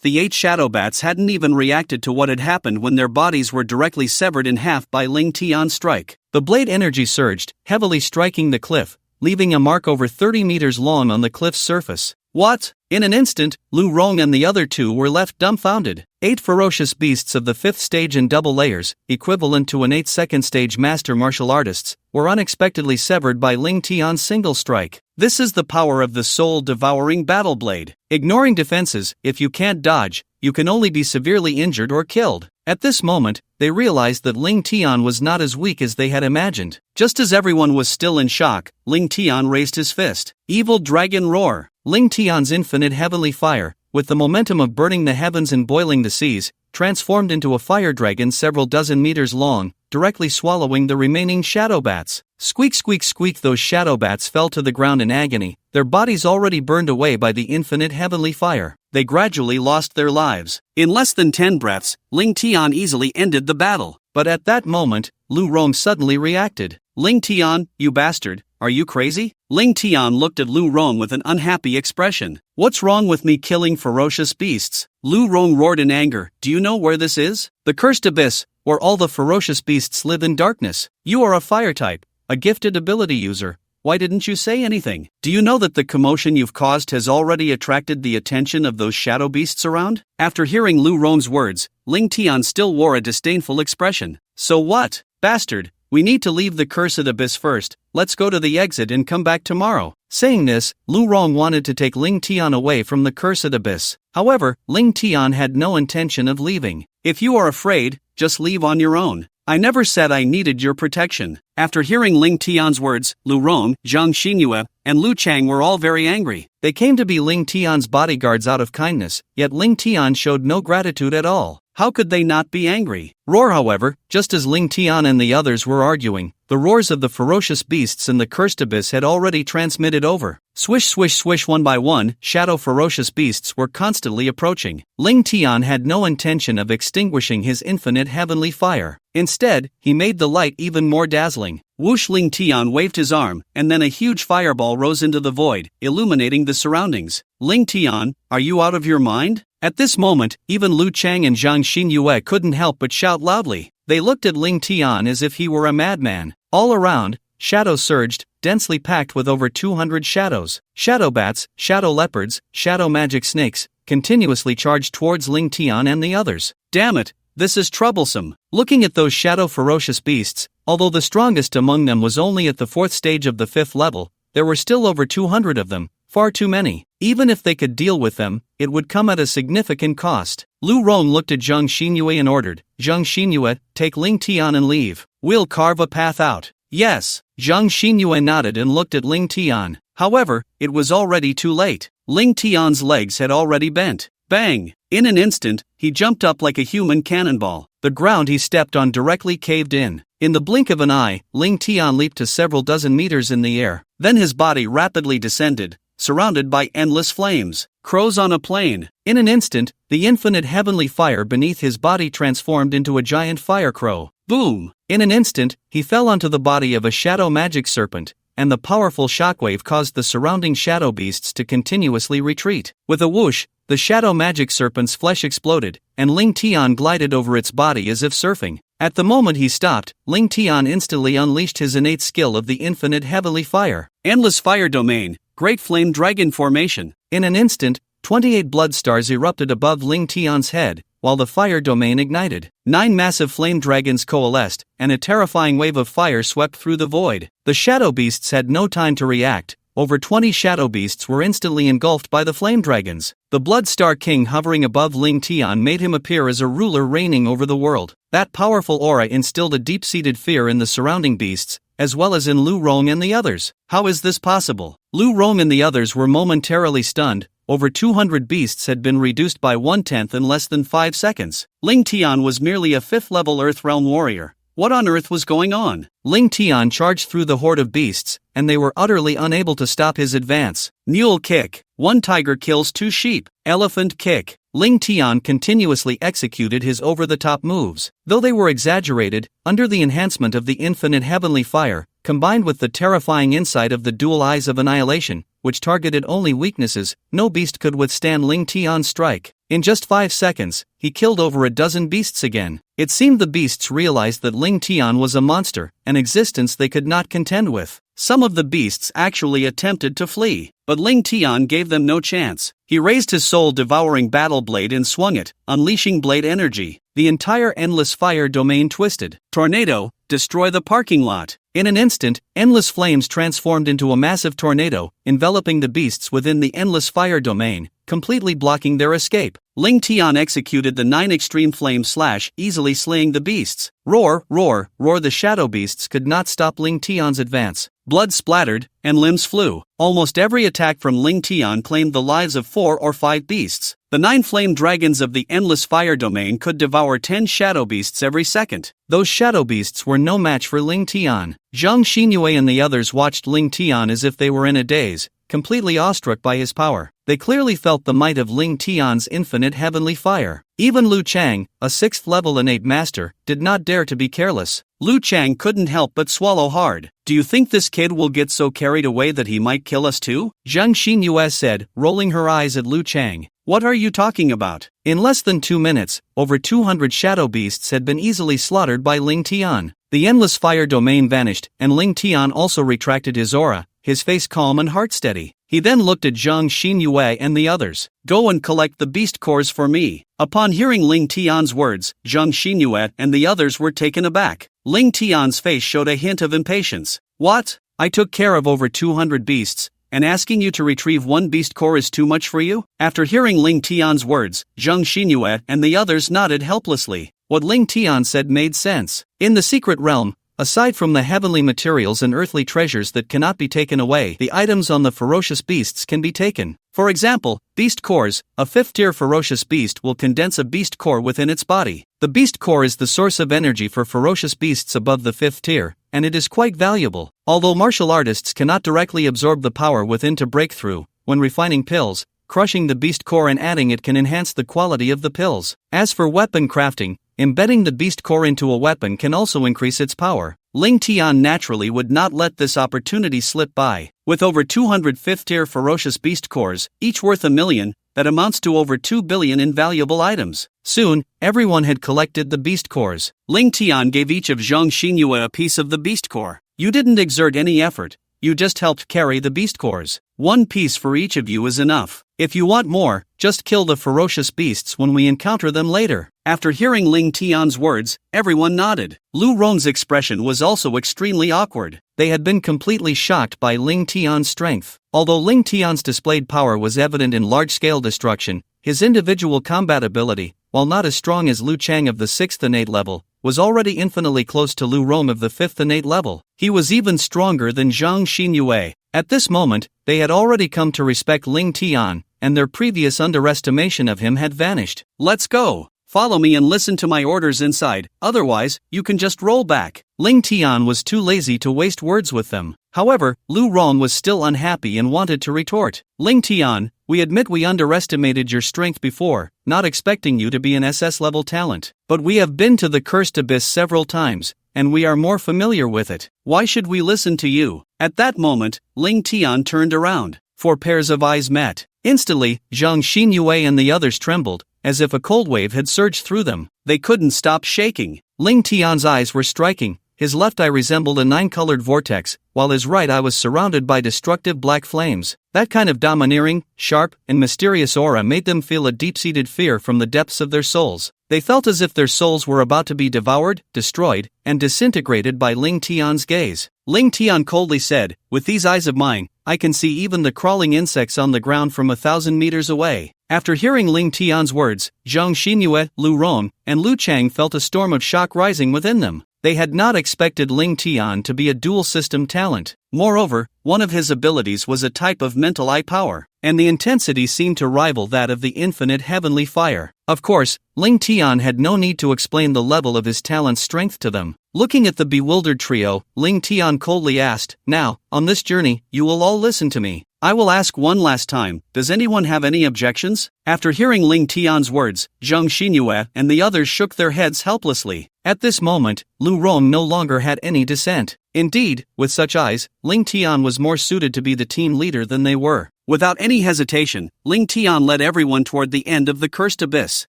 The 8 shadow bats hadn't even reacted to what had happened when their bodies were directly severed in half by Ling Tian's strike. The blade energy surged, heavily striking the cliff, leaving a mark over 30 meters long on the cliff's surface. What? In an instant, Lu Ruan and the other two were left dumbfounded. 8 ferocious beasts of the 5th stage in double layers, equivalent to an 8th stage master martial artists, were unexpectedly severed by Ling Tian's single strike. This is the power of the soul-devouring battle blade. Ignoring defenses, if you can't dodge, you can only be severely injured or killed. At this moment, they realized that Ling Tian was not as weak as they had imagined. Just as everyone was still in shock, Ling Tian raised his fist. Evil Dragon Roar. Ling Tian's infinite heavenly fire, with the momentum of burning the heavens and boiling the seas, transformed into a fire dragon several dozen meters long, directly swallowing the remaining shadow bats. Squeak squeak squeak. Those shadow bats fell to the ground in agony, their bodies already burned away by the infinite heavenly fire. They gradually lost their lives. In less than 10 breaths, Ling Tian easily ended the battle. But at that moment, Lu Ruan suddenly reacted. Ling Tian, you bastard, are you crazy? Ling Tian looked at Lu Ruan with an unhappy expression. What's wrong with me killing ferocious beasts? Lu Ruan roared in anger. Do you know where this is? The cursed abyss, where all the ferocious beasts live in darkness. You are a fire type, a gifted ability user. Why didn't you say anything? Do you know that the commotion you've caused has already attracted the attention of those shadow beasts around? After hearing Lu Ruan's words, Ling Tian still wore a disdainful expression. So what? Bastard, we need to leave the cursed abyss first. Let's go to the exit and come back tomorrow. Saying this, Lu Ruan wanted to take Ling Tian away from the cursed abyss. However, Ling Tian had no intention of leaving. If you are afraid, just leave on your own. I never said I needed your protection. After hearing Ling Tian's words, Lu Ruan, Zhang Xinyue, and Lu Chang were all very angry. They came to be Ling Tian's bodyguards out of kindness, yet Ling Tian showed no gratitude at all. How could they not be angry? Roar. However, just as Ling Tian and the others were arguing, the roars of the ferocious beasts in the cursed abyss had already transmitted over. Swish swish swish. One by one, shadow ferocious beasts were constantly approaching. Ling Tian had no intention of extinguishing his infinite heavenly fire. Instead, he made the light even more dazzling. Whoosh. Ling Tian waved his arm, and then a huge fireball rose into the void, illuminating the surroundings. Ling Tian, are you out of your mind? At this moment, even Lu Chang and Zhang Xinyue couldn't help but shout loudly. They looked at Ling Tian as if he were a madman. All around, shadows surged, densely packed with over 200 shadows. Shadow bats, shadow leopards, shadow magic snakes, continuously charged towards Ling Tian and the others. Damn it, this is troublesome. Looking at those shadow ferocious beasts, although the strongest among them was only at the 4th stage of the 5th level, there were still over 200 of them, far too many. Even if they could deal with them, it would come at a significant cost. Lu Ruan looked at Zhang Xinyue and ordered, Zhang Xinyue, take Ling Tian and leave. We'll carve a path out. Yes. Zhang Xinyue nodded and looked at Ling Tian. However, it was already too late. Ling Tian's legs had already bent. Bang! In an instant, he jumped up like a human cannonball. The ground he stepped on directly caved in. In the blink of an eye, Ling Tian leaped to several dozen meters in the air. Then his body rapidly descended, surrounded by endless flames. Crows on a plane. In an instant, the infinite heavenly fire beneath his body transformed into a giant fire crow. Boom! In an instant, he fell onto the body of a shadow magic serpent, and the powerful shockwave caused the surrounding shadow beasts to continuously retreat. With a whoosh, the shadow magic serpent's flesh exploded, and Ling Tian glided over its body as if surfing. At the moment he stopped, Ling Tian instantly unleashed his innate skill of the infinite heavenly fire. Endless fire domain, great flame dragon formation. In an instant, 28 blood stars erupted above Ling Tian's head, while the fire domain ignited. 9 massive flame dragons coalesced, and a terrifying wave of fire swept through the void. The shadow beasts had no time to react. Over 20 shadow beasts were instantly engulfed by the flame dragons. The Blood Star King hovering above Ling Tian made him appear as a ruler reigning over the world. That powerful aura instilled a deep-seated fear in the surrounding beasts, as well as in Lu Ruan and the others. How is this possible? Lu Ruan and the others were momentarily stunned. Over 200 beasts had been reduced by 1/10 in less than 5 seconds. Ling Tian was merely a 5th-level Earth Realm warrior. What on earth was going on? Ling Tian charged through the horde of beasts, and they were utterly unable to stop his advance. Mule kick. 1 tiger kills 2 sheep. Elephant kick. Ling Tian continuously executed his over-the-top moves. Though they were exaggerated, under the enhancement of the infinite heavenly fire, combined with the terrifying insight of the dual eyes of annihilation, which targeted only weaknesses, no beast could withstand Ling Tian's strike. In just 5 seconds, he killed over a dozen beasts again. It seemed the beasts realized that Ling Tian was a monster, an existence they could not contend with. Some of the beasts actually attempted to flee, but Ling Tian gave them no chance. He raised his soul-devouring battle blade and swung it, unleashing blade energy. The entire endless fire domain twisted. Tornado, destroy the parking lot. In an instant, endless flames transformed into a massive tornado, enveloping the beasts within the endless fire domain, completely blocking their escape. Ling Tian executed the 9 extreme flame slash, easily slaying the beasts. Roar, roar, roar! The shadow beasts could not stop Ling Tian's advance. Blood splattered, and limbs flew. Almost every attack from Ling Tian claimed the lives of 4 or 5 beasts. The 9 flame dragons of the endless fire domain could devour 10 shadow beasts every second. Those shadow beasts were no match for Ling Tian. Zhang Xinyue and the others watched Ling Tian as if they were in a daze, completely awestruck by his power. They clearly felt the might of Ling Tian's infinite heavenly fire. Even Lu Chang, a 6th-level innate master, did not dare to be careless. Lu Chang couldn't help but swallow hard. Do you think this kid will get so carried away that he might kill us too? Zhang Xinyue said, rolling her eyes at Lu Chang. What are you talking about? In less than 2 minutes, over 200 shadow beasts had been easily slaughtered by Ling Tian. The endless fire domain vanished, and Ling Tian also retracted his aura, his face calm and heart steady. He then looked at Zhang Xinyue and the others. Go and collect the beast cores for me. Upon hearing Ling Tian's words, Zhang Xinyue and the others were taken aback. Ling Tian's face showed a hint of impatience. What? I took care of over 200 beasts, and asking you to retrieve 1 beast core is too much for you? After hearing Ling Tian's words, Zhang Xinyue and the others nodded helplessly. What Ling Tian said made sense. In the secret realm, aside from the heavenly materials and earthly treasures that cannot be taken away, the items on the ferocious beasts can be taken. For example, beast cores. A 5th-tier ferocious beast will condense a beast core within its body. The beast core is the source of energy for ferocious beasts above the 5th tier, and it is quite valuable. Although martial artists cannot directly absorb the power within to break through, when refining pills, crushing the beast core and adding it can enhance the quality of the pills. As for weapon crafting, embedding the beast core into a weapon can also increase its power. Ling Tian naturally would not let this opportunity slip by. With over 200 5th-tier ferocious beast cores, each worth $1 million, that amounts to over 2 billion in valuable items. Soon, everyone had collected the beast cores. Ling Tian gave each of Zhang Xinyue a piece of the beast core. You didn't exert any effort, you just helped carry the beast cores. One piece for each of you is enough. If you want more, just kill the ferocious beasts when we encounter them later." After hearing Ling Tian's words, everyone nodded. Lu Ruan's expression was also extremely awkward. They had been completely shocked by Ling Tian's strength. Although Ling Tian's displayed power was evident in large-scale destruction, his individual combat ability, while not as strong as Lu Chang of the 6th innate level, was already infinitely close to Lu Ruan of the 5th innate level. He was even stronger than Zhang Xinyue. At this moment, they had already come to respect Ling Tian, and their previous underestimation of him had vanished. "Let's go! Follow me and listen to my orders inside, otherwise, you can just roll back." Ling Tian was too lazy to waste words with them. However, Lu Ruan was still unhappy and wanted to retort. "Ling Tian, we admit we underestimated your strength before, not expecting you to be an SS-level talent. But we have been to the Cursed Abyss several times, and we are more familiar with it. Why should we listen to you?" At that moment, Ling Tian turned around. 4 pairs of eyes met. Instantly, Zhang Xinyue and the others trembled, as if a cold wave had surged through them. They couldn't stop shaking. Ling Tian's eyes were striking. His left eye resembled a 9-colored vortex, while his right eye was surrounded by destructive black flames. That kind of domineering, sharp, and mysterious aura made them feel a deep-seated fear from the depths of their souls. They felt as if their souls were about to be devoured, destroyed, and disintegrated by Ling Tian's gaze. Ling Tian coldly said, "With these eyes of mine, I can see even the crawling insects on the ground from 1,000 meters away." After hearing Ling Tian's words, Zhang Xinyue, Lu Ruan, and Lu Chang felt a storm of shock rising within them. They had not expected Ling Tian to be a dual-system talent. Moreover, one of his abilities was a type of mental eye power, and the intensity seemed to rival that of the infinite heavenly fire. Of course, Ling Tian had no need to explain the level of his talent's strength to them. Looking at the bewildered trio, Ling Tian coldly asked, "Now, on this journey, you will all listen to me. I will ask one last time, does anyone have any objections?" After hearing Ling Tian's words, Zhang Xinyue and the others shook their heads helplessly. At this moment, Lu Ruan no longer had any dissent. Indeed, with such eyes, Ling Tian was more suited to be the team leader than they were. Without any hesitation, Ling Tian led everyone toward the end of the Cursed Abyss.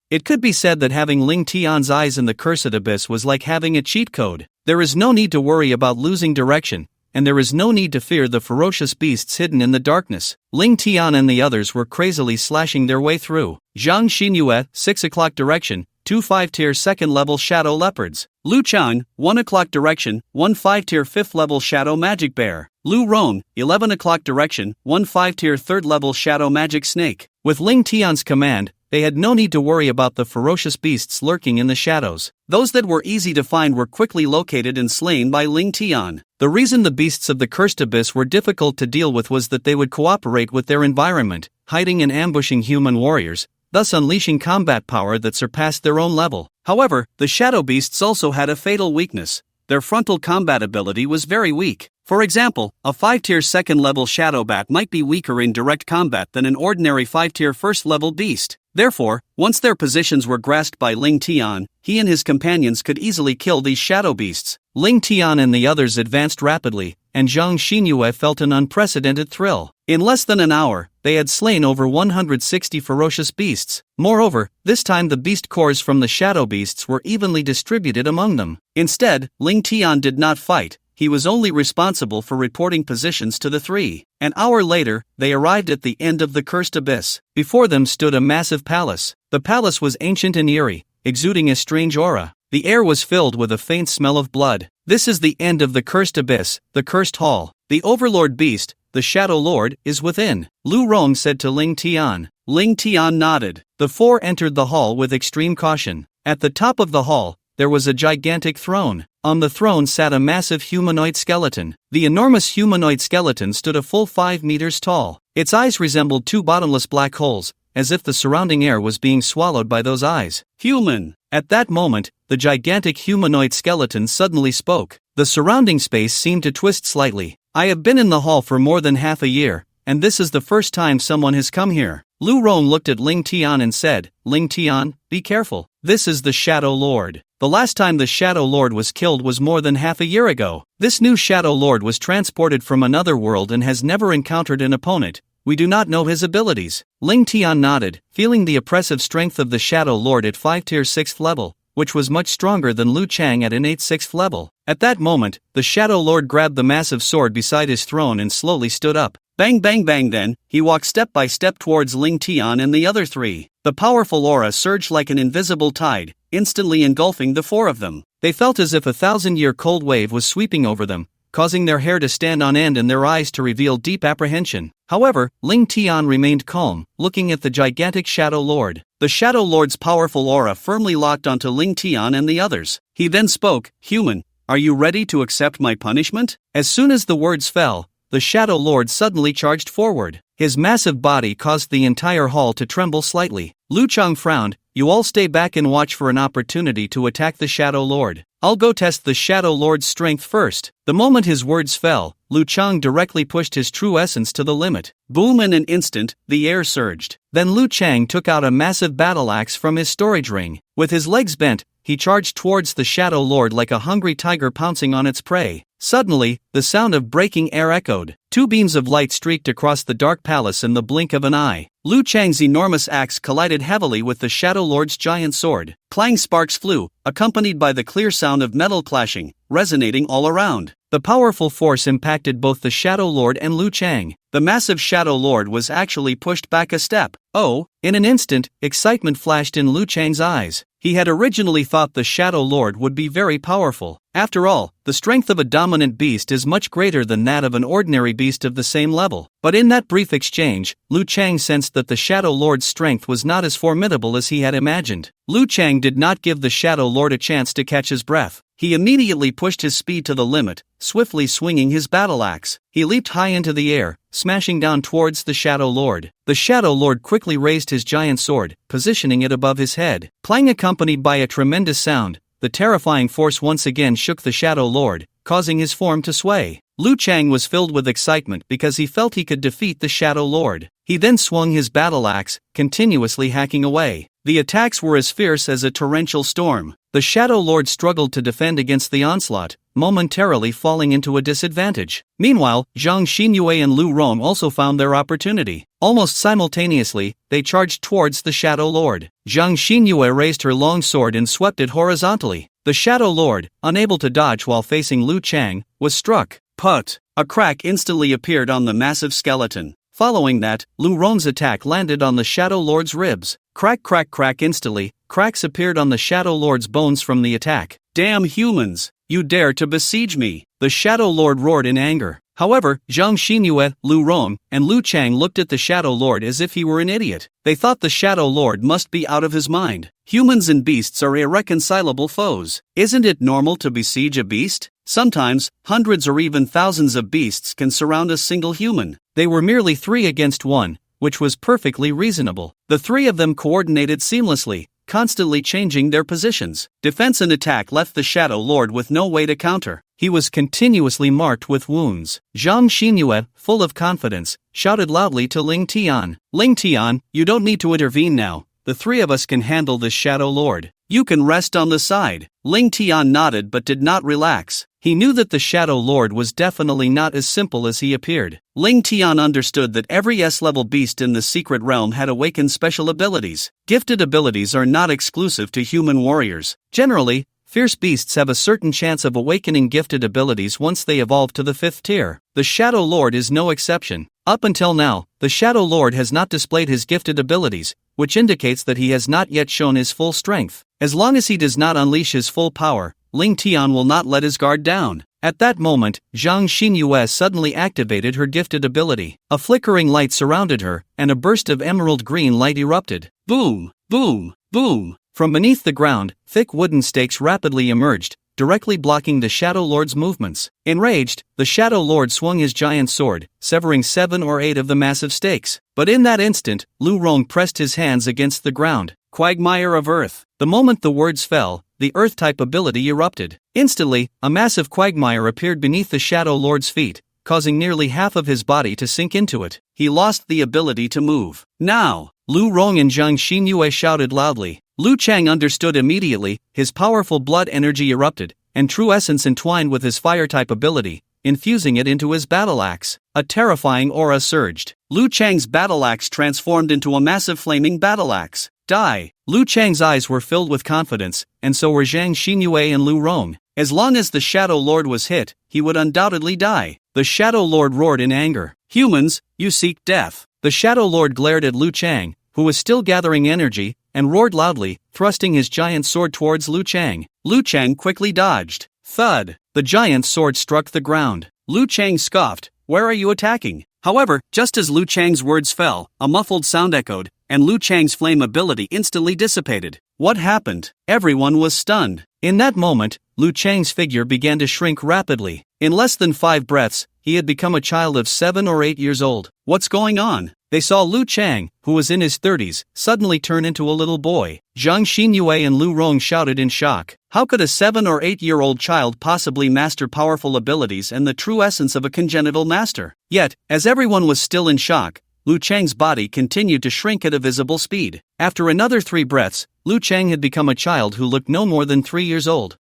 It could be said that having Ling Tian's eyes in the Cursed Abyss was like having a cheat code. There is no need to worry about losing direction, and there is no need to fear the ferocious beasts hidden in the darkness. Ling Tian and the others were crazily slashing their way through. Zhang Xinyue, 6 o'clock direction, 2 5-tier 2nd level shadow leopards. Lu Chang, 1 o'clock direction, 1 5-tier 5th level shadow magic bear. Lu Ruan, 11 o'clock direction, 1 5-tier 3rd level shadow magic snake. With Ling Tian's command, they had no need to worry about the ferocious beasts lurking in the shadows. Those that were easy to find were quickly located and slain by Ling Tian. The reason the beasts of the Cursed Abyss were difficult to deal with was that they would cooperate with their environment, hiding and ambushing human warriors, thus unleashing combat power that surpassed their own level. However, the shadow beasts also had a fatal weakness. Their frontal combat ability was very weak. For example, a 5-tier 2nd level shadow bat might be weaker in direct combat than an ordinary 5-tier 1st level beast. Therefore, once their positions were grasped by Ling Tian, he and his companions could easily kill these shadow beasts. Ling Tian and the others advanced rapidly, and Zhang Xinyue felt an unprecedented thrill. In less than an hour, they had slain over 160 ferocious beasts. Moreover, this time the beast cores from the shadow beasts were evenly distributed among them. Instead, Ling Tian did not fight. He was only responsible for reporting positions to the three. An hour later, they arrived at the end of the Cursed Abyss. Before them stood a massive palace. The palace was ancient and eerie, exuding a strange aura. The air was filled with a faint smell of blood. "This is the end of the Cursed Abyss, the Cursed Hall. The Overlord Beast, the Shadow Lord, is within," Lu Ruan said to Ling Tian. Ling Tian nodded. The 4 entered the hall with extreme caution. At the top of the hall, there was a gigantic throne. On the throne sat a massive humanoid skeleton. The enormous humanoid skeleton stood a full 5 meters tall. Its eyes resembled 2 bottomless black holes, as if the surrounding air was being swallowed by those eyes. "Human!" At that moment, the gigantic humanoid skeleton suddenly spoke. The surrounding space seemed to twist slightly. "I have been in the hall for more than half a year, and this is the first time someone has come here." Lu Ruan looked at Ling Tian and said, "Ling Tian, be careful. This is the Shadow Lord. The last time the Shadow Lord was killed was more than half a year ago. This new Shadow Lord was transported from another world and has never encountered an opponent. We do not know his abilities." Ling Tian nodded, feeling the oppressive strength of the Shadow Lord at 5-tier 6th level, which was much stronger than Lu Chang at innate 6th level. At that moment, the Shadow Lord grabbed the massive sword beside his throne and slowly stood up. Bang bang bang, then, he walked step by step towards Ling Tian and the other three. The powerful aura surged like an invisible tide, instantly engulfing the four of them. They felt as if a 1,000-year cold wave was sweeping over them, causing their hair to stand on end and their eyes to reveal deep apprehension. However, Ling Tian remained calm, looking at the gigantic Shadow Lord. The Shadow Lord's powerful aura firmly locked onto Ling Tian and the others. He then spoke, "Human, are you ready to accept my punishment?" As soon as the words fell, the Shadow Lord suddenly charged forward. His massive body caused the entire hall to tremble slightly. Lu Chang frowned. "You all stay back and watch for an opportunity to attack the Shadow Lord. I'll go test the Shadow Lord's strength first." The moment his words fell, Lu Chang directly pushed his true essence to the limit. Boom! In an instant, the air surged. Then Lu Chang took out a massive battle axe from his storage ring. With his legs bent, he charged towards the Shadow Lord like a hungry tiger pouncing on its prey. Suddenly, the sound of breaking air echoed. Two beams of light streaked across the dark palace in the blink of an eye. Lu Chang's enormous axe collided heavily with the Shadow Lord's giant sword. Clang, sparks flew, accompanied by the clear sound of metal clashing, resonating all around. The powerful force impacted both the Shadow Lord and Lu Chang. The massive Shadow Lord was actually pushed back a step. Oh! In an instant, excitement flashed in Lu Chang's eyes. He had originally thought the Shadow Lord would be very powerful. After all, the strength of a dominant beast is much greater than that of an ordinary beast of the same level. But in that brief exchange, Lu Chang sensed that the Shadow Lord's strength was not as formidable as he had imagined. Lu Chang did not give the Shadow Lord a chance to catch his breath. He immediately pushed his speed to the limit, swiftly swinging his battle axe. He leaped high into the air, smashing down towards the Shadow Lord. The Shadow Lord quickly raised his giant sword, positioning it above his head. Clang, accompanied by a tremendous sound, the terrifying force once again shook the Shadow Lord, causing his form to sway. Lu Chang was filled with excitement because he felt he could defeat the Shadow Lord. He then swung his battle axe, continuously hacking away. The attacks were as fierce as a torrential storm. The Shadow Lord struggled to defend against the onslaught, momentarily falling into a disadvantage. Meanwhile, Zhang Xinyue and Lu Ruan also found their opportunity. Almost simultaneously, they charged towards the Shadow Lord. Zhang Xinyue raised her long sword and swept it horizontally. The Shadow Lord, unable to dodge while facing Lu Chang, was struck. Put! A crack instantly appeared on the massive skeleton. Following that, Lu Ruan's attack landed on the Shadow Lord's ribs. Crack, crack, crack. Instantly, cracks appeared on the Shadow Lord's bones from the attack. "Damn humans! You dare to besiege me!" the Shadow Lord roared in anger. However, Zhang Xinyue, Lu Ruan, and Lu Chang looked at the Shadow Lord as if he were an idiot. They thought the Shadow Lord must be out of his mind. Humans and beasts are irreconcilable foes. Isn't it normal to besiege a beast? Sometimes, hundreds or even thousands of beasts can surround a single human. They were merely 3 against 1, which was perfectly reasonable. The 3 of them coordinated seamlessly, constantly changing their positions. Defense and attack left the Shadow Lord with no way to counter. He was continuously marked with wounds. Zhang Xinyue, full of confidence, shouted loudly to Ling Tian. "Ling Tian, you don't need to intervene now. The 3 of us can handle this Shadow Lord. You can rest on the side." Ling Tian nodded but did not relax. He knew that the Shadow Lord was definitely not as simple as he appeared. Ling Tian understood that every S-level beast in the secret realm had awakened special abilities. Gifted abilities are not exclusive to human warriors. Generally, fierce beasts have a certain chance of awakening gifted abilities once they evolve to the 5th tier. The Shadow Lord is no exception. Up until now, the Shadow Lord has not displayed his gifted abilities, which indicates that he has not yet shown his full strength. As long as he does not unleash his full power, Ling Tian will not let his guard down. At that moment, Zhang Xinyue suddenly activated her gifted ability. A flickering light surrounded her, and a burst of emerald green light erupted. Boom! Boom! Boom! From beneath the ground, thick wooden stakes rapidly emerged, directly blocking the Shadow Lord's movements. Enraged, the Shadow Lord swung his giant sword, severing 7 or 8 of the massive stakes. But in that instant, Lu Ruan pressed his hands against the ground. Quagmire of Earth. The moment the words fell, the Earth-type ability erupted. Instantly, a massive quagmire appeared beneath the Shadow Lord's feet, causing nearly half of his body to sink into it. He lost the ability to move. "Now!" Lu Ruan and Zhang Xinyue shouted loudly. Lu Chang understood immediately. His powerful blood energy erupted, and true essence entwined with his fire-type ability, infusing it into his battle axe. A terrifying aura surged. Lu Chang's battle axe transformed into a massive flaming battle axe. Die! Lu Chang's eyes were filled with confidence, and so were Zhang Xinyue and Lu Ruan. As long as the Shadow Lord was hit, he would undoubtedly die. The Shadow Lord roared in anger. Humans, you seek death. The Shadow Lord glared at Lu Chang, who was still gathering energy, and roared loudly, thrusting his giant sword towards Lu Chang. Lu Chang quickly dodged. Thud! The giant sword struck the ground. Lu Chang scoffed, "Where are you attacking?" However, just as Lu Chang's words fell, a muffled sound echoed, and Lu Chang's flame ability instantly dissipated. What happened? Everyone was stunned. In that moment, Lu Chang's figure began to shrink rapidly. In less than 5 breaths, he had become a child of 7 or 8 years old. What's going on? They saw Lu Chang, who was in his 30s, suddenly turn into a little boy. Zhang Xinyue and Lu Ruan shouted in shock. How could a 7 or 8-year-old child possibly master powerful abilities and the true essence of a congenital master? Yet, as everyone was still in shock, Lu Chang's body continued to shrink at a visible speed. After another 3 breaths, Lu Chang had become a child who looked no more than 3 years old.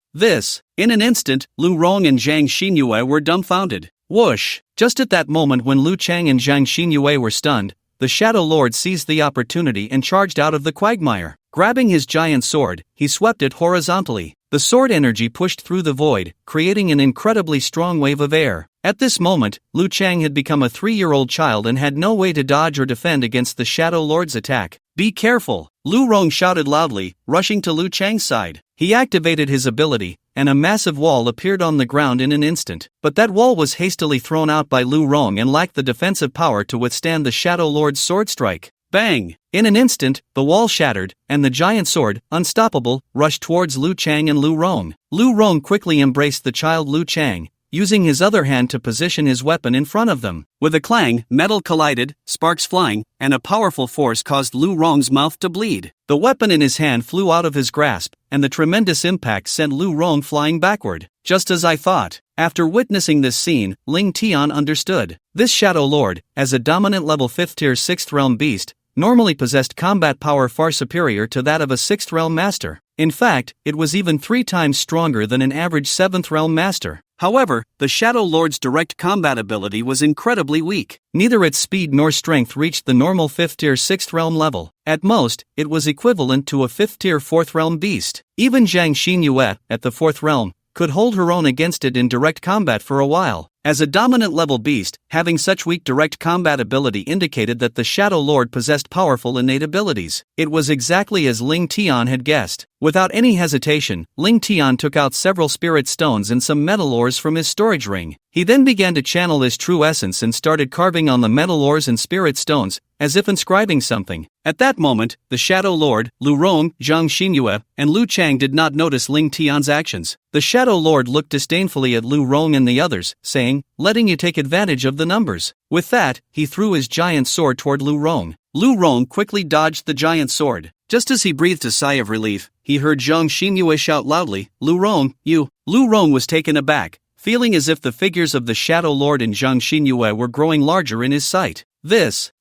In an instant, Lu Ruan and Zhang Xinyue were dumbfounded. Whoosh! Just at that moment when Lu Chang and Zhang Xinyue were stunned, the Shadow Lord seized the opportunity and charged out of the quagmire. Grabbing his giant sword, he swept it horizontally. The sword energy pushed through the void, creating an incredibly strong wave of air. At this moment, Lu Chang had become a 3-year-old child and had no way to dodge or defend against the Shadow Lord's attack. Be careful! Lu Ruan shouted loudly, rushing to Lu Chang's side. He activated his ability, and a massive wall appeared on the ground in an instant. But that wall was hastily thrown out by Lu Ruan and lacked the defensive power to withstand the Shadow Lord's sword strike. Bang! In an instant, the wall shattered, and the giant sword, unstoppable, rushed towards Lu Chang and Lu Ruan. Lu Ruan quickly embraced the child Lu Chang, using his other hand to position his weapon in front of them. With a clang, metal collided, sparks flying, and a powerful force caused Lu Ruan's mouth to bleed. The weapon in his hand flew out of his grasp, and the tremendous impact sent Lu Ruan flying backward. Just as I thought. After witnessing this scene, Ling Tian understood. This Shadow Lord, as a dominant level 5th tier 6th realm beast, normally possessed combat power far superior to that of a 6th realm master. In fact, it was even 3 times stronger than an average 7th realm master. However, the Shadow Lord's direct combat ability was incredibly weak. Neither its speed nor strength reached the normal 5th tier 6th realm level. At most, it was equivalent to a 5th tier 4th realm beast. Even Zhang Xinyue, at the 4th realm, could hold her own against it in direct combat for a while. As a dominant level beast, having such weak direct combat ability indicated that the Shadow Lord possessed powerful innate abilities. It was exactly as Ling Tian had guessed. Without any hesitation, Ling Tian took out several spirit stones and some metal ores from his storage ring. He then began to channel his true essence and started carving on the metal ores and spirit stones, as if inscribing something. At that moment, the Shadow Lord, Lu Ruan, Zhang Xinyue, and Lu Chang did not notice Ling Tian's actions. The Shadow Lord looked disdainfully at Lu Ruan and the others, saying, "Letting you take advantage of the numbers." With that, he threw his giant sword toward Lu Ruan. Lu Ruan quickly dodged the giant sword. Just as he breathed a sigh of relief, he heard Zhang Xinyue shout loudly, "Lu Ruan, you!" Lu Ruan was taken aback, feeling as if the figures of the Shadow Lord and Zhang Xinyue were growing larger in his sight.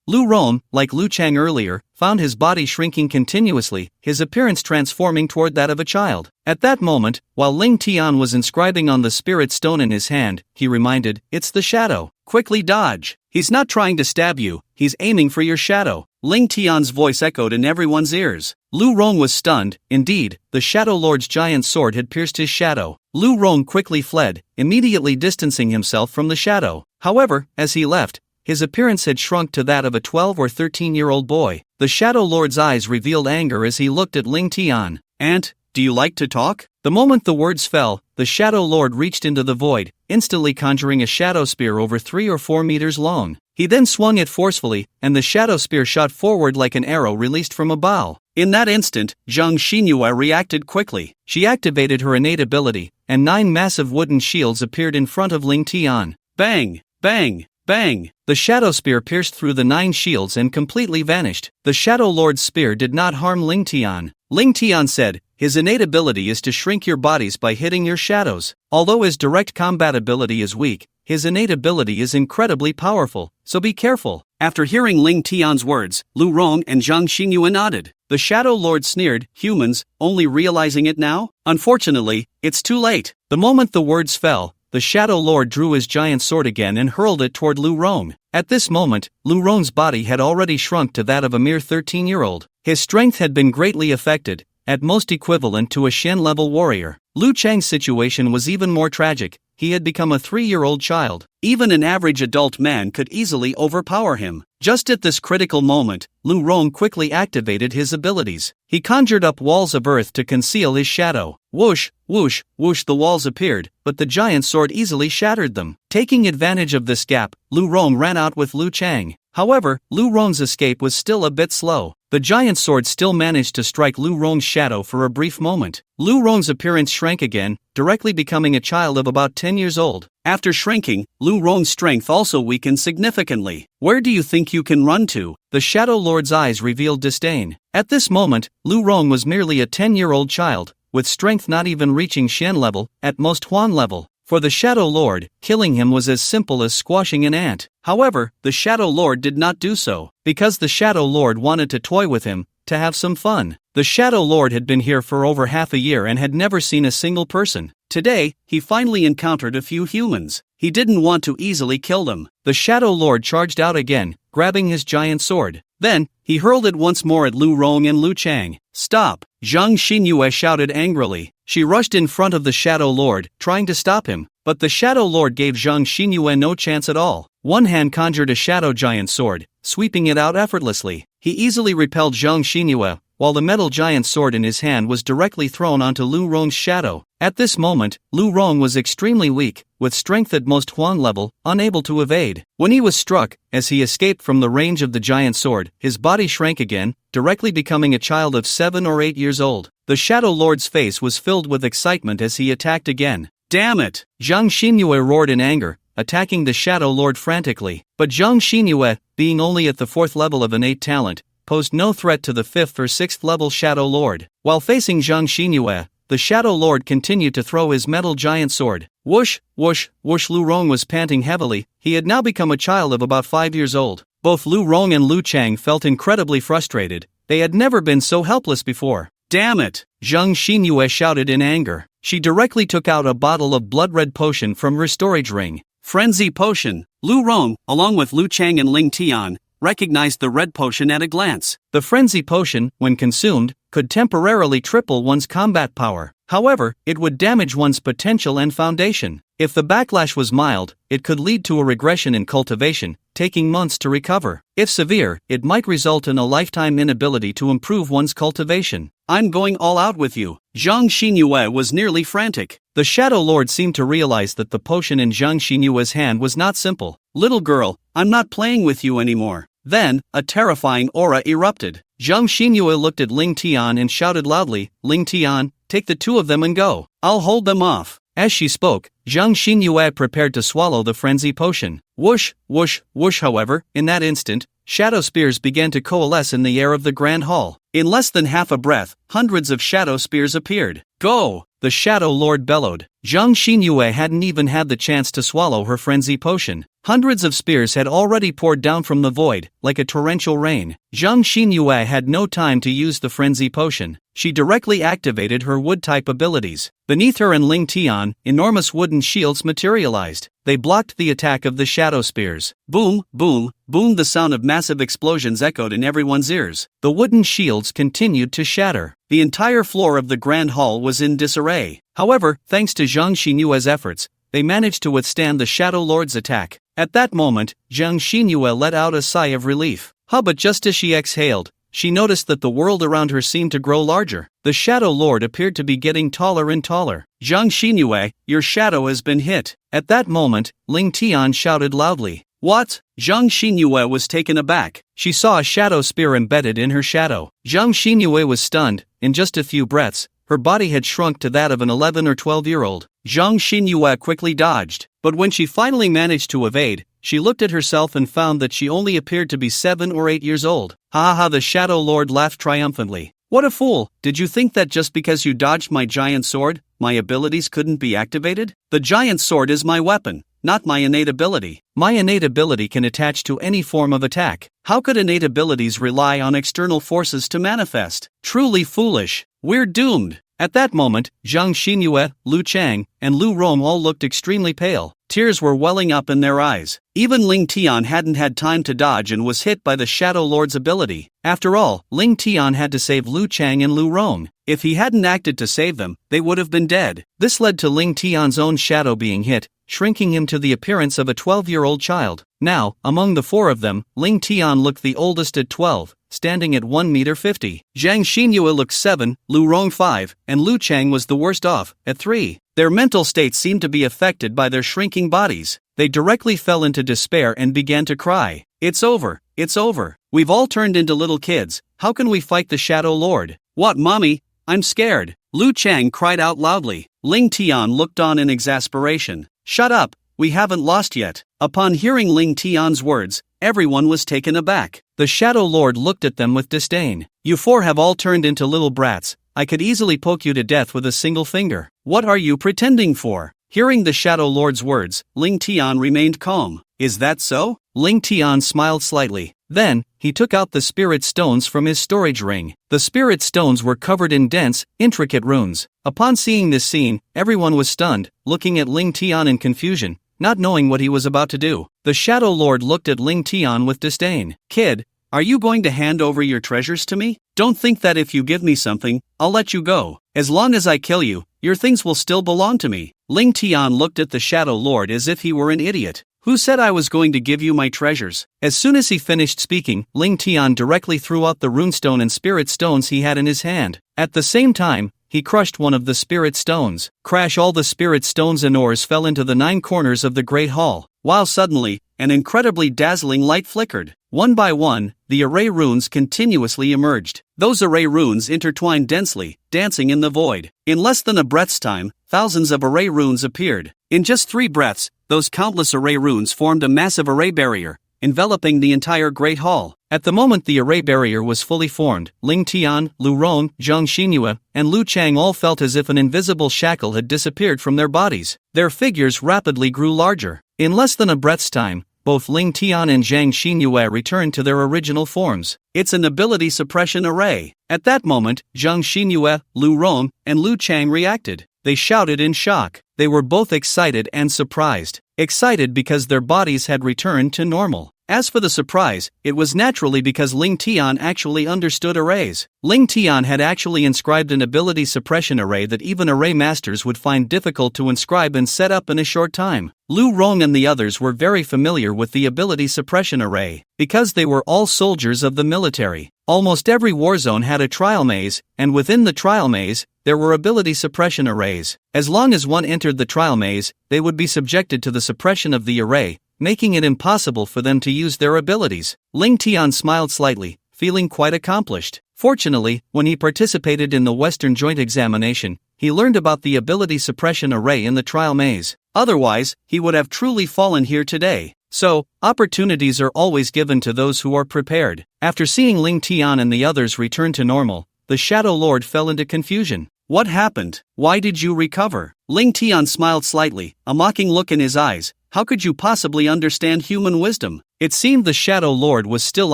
Lu Ruan, like Lu Chang earlier, found his body shrinking continuously, his appearance transforming toward that of a child. At that moment, while Ling Tian was inscribing on the spirit stone in his hand, he reminded, "It's the shadow. Quickly dodge. He's not trying to stab you, he's aiming for your shadow." Ling Tian's voice echoed in everyone's ears. Lu Ruan was stunned. Indeed, the Shadow Lord's giant sword had pierced his shadow. Lu Ruan quickly fled, immediately distancing himself from the shadow. However, as he left, his appearance had shrunk to that of a 12 or 13-year-old boy. The Shadow Lord's eyes revealed anger as he looked at Ling Tian. "Aunt, do you like to talk?" The moment the words fell, the Shadow Lord reached into the void, instantly conjuring a shadow spear over 3 or 4 meters long. He then swung it forcefully, and the shadow spear shot forward like an arrow released from a bow. In that instant, Zhang Xinyue reacted quickly. She activated her innate ability, and 9 massive wooden shields appeared in front of Ling Tian. Bang! Bang! Bang! The shadow spear pierced through the 9 shields and completely vanished. The Shadow Lord's spear did not harm Ling Tian. Ling Tian said, "His innate ability is to shrink your bodies by hitting your shadows. Although his direct combat ability is weak, his innate ability is incredibly powerful, so be careful." After hearing Ling Tian's words, Lu Ruan and Zhang Xinyue nodded. The Shadow Lord sneered, "Humans, only realizing it now? Unfortunately, it's too late." The moment the words fell, the Shadow Lord drew his giant sword again and hurled it toward Lu Ruan. At this moment, Lu Ruan's body had already shrunk to that of a mere 13-year-old. His strength had been greatly affected, at most equivalent to a Shen-level warrior. Lu Chang's situation was even more tragic. He had become a 3-year-old child. Even an average adult man could easily overpower him. Just at this critical moment, Lu Ruan quickly activated his abilities. He conjured up walls of earth to conceal his shadow. Whoosh, whoosh, whoosh, the walls appeared, but the giant sword easily shattered them. Taking advantage of this gap, Lu Ruan ran out with Lu Chang. However, Lu Ruan's escape was still a bit slow. The giant sword still managed to strike Lu Ruan's shadow for a brief moment. Lu Ruan's appearance shrank again, directly becoming a child of about 10 years old. After shrinking, Lu Ruan's strength also weakened significantly. Where do you think you can run to? The Shadow Lord's eyes revealed disdain. At this moment, Lu Ruan was merely a 10-year-old child, with strength not even reaching Xian level, at most Huan level. For the Shadow Lord, killing him was as simple as squashing an ant. However, the Shadow Lord did not do so, because the Shadow Lord wanted to toy with him, to have some fun. The Shadow Lord had been here for over half a year and had never seen a single person. Today, he finally encountered a few humans. He didn't want to easily kill them. The Shadow Lord charged out again, grabbing his giant sword. Then, he hurled it once more at Lu Ruan and Lu Chang. "Stop!" Zhang Xinyue shouted angrily. She rushed in front of the Shadow Lord, trying to stop him. But the Shadow Lord gave Zhang Xinyue no chance at all. One hand conjured a shadow giant sword, sweeping it out effortlessly. He easily repelled Zhang Xinyue, while the metal giant sword in his hand was directly thrown onto Lu Ruan's shadow. At this moment, Lu Ruan was extremely weak, with strength at most Huan level, unable to evade. When he was struck, as he escaped from the range of the giant sword, his body shrank again, directly becoming a child of 7 or 8 years old. The Shadow Lord's face was filled with excitement as he attacked again. "Damn it!" Zhang Xinyue roared in anger, attacking the Shadow Lord frantically. But Zhang Xinyue, being only at the 4th level of innate talent, posed no threat to the 5th or 6th level Shadow Lord. While facing Zhang Xinyue, the Shadow Lord continued to throw his metal giant sword. Whoosh, whoosh, whoosh. Lu Ruan was panting heavily. He had now become a child of about 5 years old. Both Lu Ruan and Lu Chang felt incredibly frustrated. They had never been so helpless before. "Damn it!" Zhang Xinyue shouted in anger. She directly took out a bottle of blood-red potion from her storage ring. Frenzy potion. Lu Ruan, along with Lu Chang and Ling Tian, recognized the red potion at a glance. The frenzy potion, when consumed, could temporarily triple one's combat power. However, it would damage one's potential and foundation. If the backlash was mild, it could lead to a regression in cultivation, taking months to recover. If severe, it might result in a lifetime inability to improve one's cultivation. "I'm going all out with you." Zhang Xinyue was nearly frantic. The Shadow Lord seemed to realize that the potion in Zhang Xinyue's hand was not simple. "Little girl, I'm not playing with you anymore." Then, a terrifying aura erupted. Zhang Xinyue looked at Ling Tian and shouted loudly, "Ling Tian, take the two of them and go. I'll hold them off." As she spoke, Zhang Xinyue prepared to swallow the frenzy potion. Whoosh, whoosh, whoosh. However, in that instant, shadow spears began to coalesce in the air of the Grand Hall. In less than half a breath, hundreds of shadow spears appeared. "Go!" the Shadow Lord bellowed. Zhang Xinyue hadn't even had the chance to swallow her frenzy potion. Hundreds of spears had already poured down from the void, like a torrential rain. Zhang Xinyue had no time to use the frenzy potion. She directly activated her wood-type abilities. Beneath her and Ling Tian, enormous wooden shields materialized. They blocked the attack of the shadow spears. Boom, boom, boom. The sound of massive explosions echoed in everyone's ears. The wooden shields continued to shatter. The entire floor of the Grand Hall was in disarray. However, thanks to Zhang Xinyue's efforts, they managed to withstand the Shadow Lord's attack. At that moment, Zhang Xinyue let out a sigh of relief. But just as she exhaled, she noticed that the world around her seemed to grow larger. The Shadow Lord appeared to be getting taller and taller. "Zhang Xinyue, your shadow has been hit." At that moment, Ling Tian shouted loudly. "What?" Zhang Xinyue was taken aback. She saw a shadow spear embedded in her shadow. Zhang Xinyue was stunned. In just a few breaths, her body had shrunk to that of an 11 or 12-year-old. Zhang Xinyue quickly dodged, but when she finally managed to evade, she looked at herself and found that she only appeared to be 7 or 8 years old. "Ha ha ha," the Shadow Lord laughed triumphantly. "What a fool! Did you think that just because you dodged my giant sword, my abilities couldn't be activated? The giant sword is my weapon, not my innate ability. My innate ability can attach to any form of attack. How could innate abilities rely on external forces to manifest? Truly foolish. We're doomed." At that moment, Zhang Xinyue, Lu Chang, and Lu Ruan all looked extremely pale. Tears were welling up in their eyes. Even Ling Tian hadn't had time to dodge and was hit by the Shadow Lord's ability. After all, Ling Tian had to save Lu Chang and Lu Ruan. If he hadn't acted to save them, they would have been dead. This led to Ling Tian's own shadow being hit, shrinking him to the appearance of a 12-year-old child. Now, among the four of them, Ling Tian looked the oldest at 12, standing at 1 meter 50. Zhang Xinyue looked 7, Lu Ruan 5, and Lu Chang was the worst off, at 3. Their mental states seemed to be affected by their shrinking bodies. They directly fell into despair and began to cry. It's over, it's over. We've all turned into little kids. How can we fight the Shadow Lord? What, mommy? I'm scared. Lu Chang cried out loudly. Ling Tian looked on in exasperation. Shut up, we haven't lost yet. Upon hearing Ling Tian's words, everyone was taken aback. The Shadow Lord looked at them with disdain. You four have all turned into little brats. I could easily poke you to death with a single finger. What are you pretending for? Hearing the Shadow Lord's words, Ling Tian remained calm. Is that so? Ling Tian smiled slightly. Then, he took out the spirit stones from his storage ring. The spirit stones were covered in dense, intricate runes. Upon seeing this scene, everyone was stunned, looking at Ling Tian in confusion, not knowing what he was about to do. The Shadow Lord looked at Ling Tian with disdain. Kid, are you going to hand over your treasures to me? Don't think that if you give me something, I'll let you go. As long as I kill you, your things will still belong to me. Ling Tian looked at the Shadow Lord as if he were an idiot. Who said I was going to give you my treasures? As soon as he finished speaking, Ling Tian directly threw out the runestone and spirit stones he had in his hand. At the same time, he crushed one of the spirit stones. Crash! All the spirit stones and ores fell into the 9 corners of the Great Hall, while suddenly, an incredibly dazzling light flickered. One by one, the array runes continuously emerged. Those array runes intertwined densely, dancing in the void. In less than a breath's time, thousands of array runes appeared. In just 3 breaths, those countless array runes formed a massive array barrier, enveloping the entire Great Hall. At the moment the array barrier was fully formed, Ling Tian, Lu Ruan, Zhang Xinyue, and Lu Chang all felt as if an invisible shackle had disappeared from their bodies. Their figures rapidly grew larger. In less than a breath's time, both Ling Tian and Zhang Xinyue returned to their original forms. It's an ability suppression array. At that moment, Zhang Xinyue, Lu Ruan, and Lu Chang reacted. They shouted in shock. They were both excited and surprised. Excited because their bodies had returned to normal. As for the surprise, it was naturally because Ling Tian actually understood arrays. Ling Tian had actually inscribed an ability suppression array that even array masters would find difficult to inscribe and set up in a short time. Lu Ruan and the others were very familiar with the ability suppression array, because they were all soldiers of the military. Almost every war zone had a trial maze, and within the trial maze, there were ability suppression arrays. As long as one entered the trial maze, they would be subjected to the suppression of the array, making it impossible for them to use their abilities. Ling Tian smiled slightly, feeling quite accomplished. Fortunately, when he participated in the Western Joint Examination, he learned about the ability suppression array in the trial maze. Otherwise, he would have truly fallen here today. So, opportunities are always given to those who are prepared. After seeing Ling Tian and the others return to normal, the Shadow Lord fell into confusion. What happened? Why did you recover? Ling Tian smiled slightly, a mocking look in his eyes. How could you possibly understand human wisdom? It seemed the Shadow Lord was still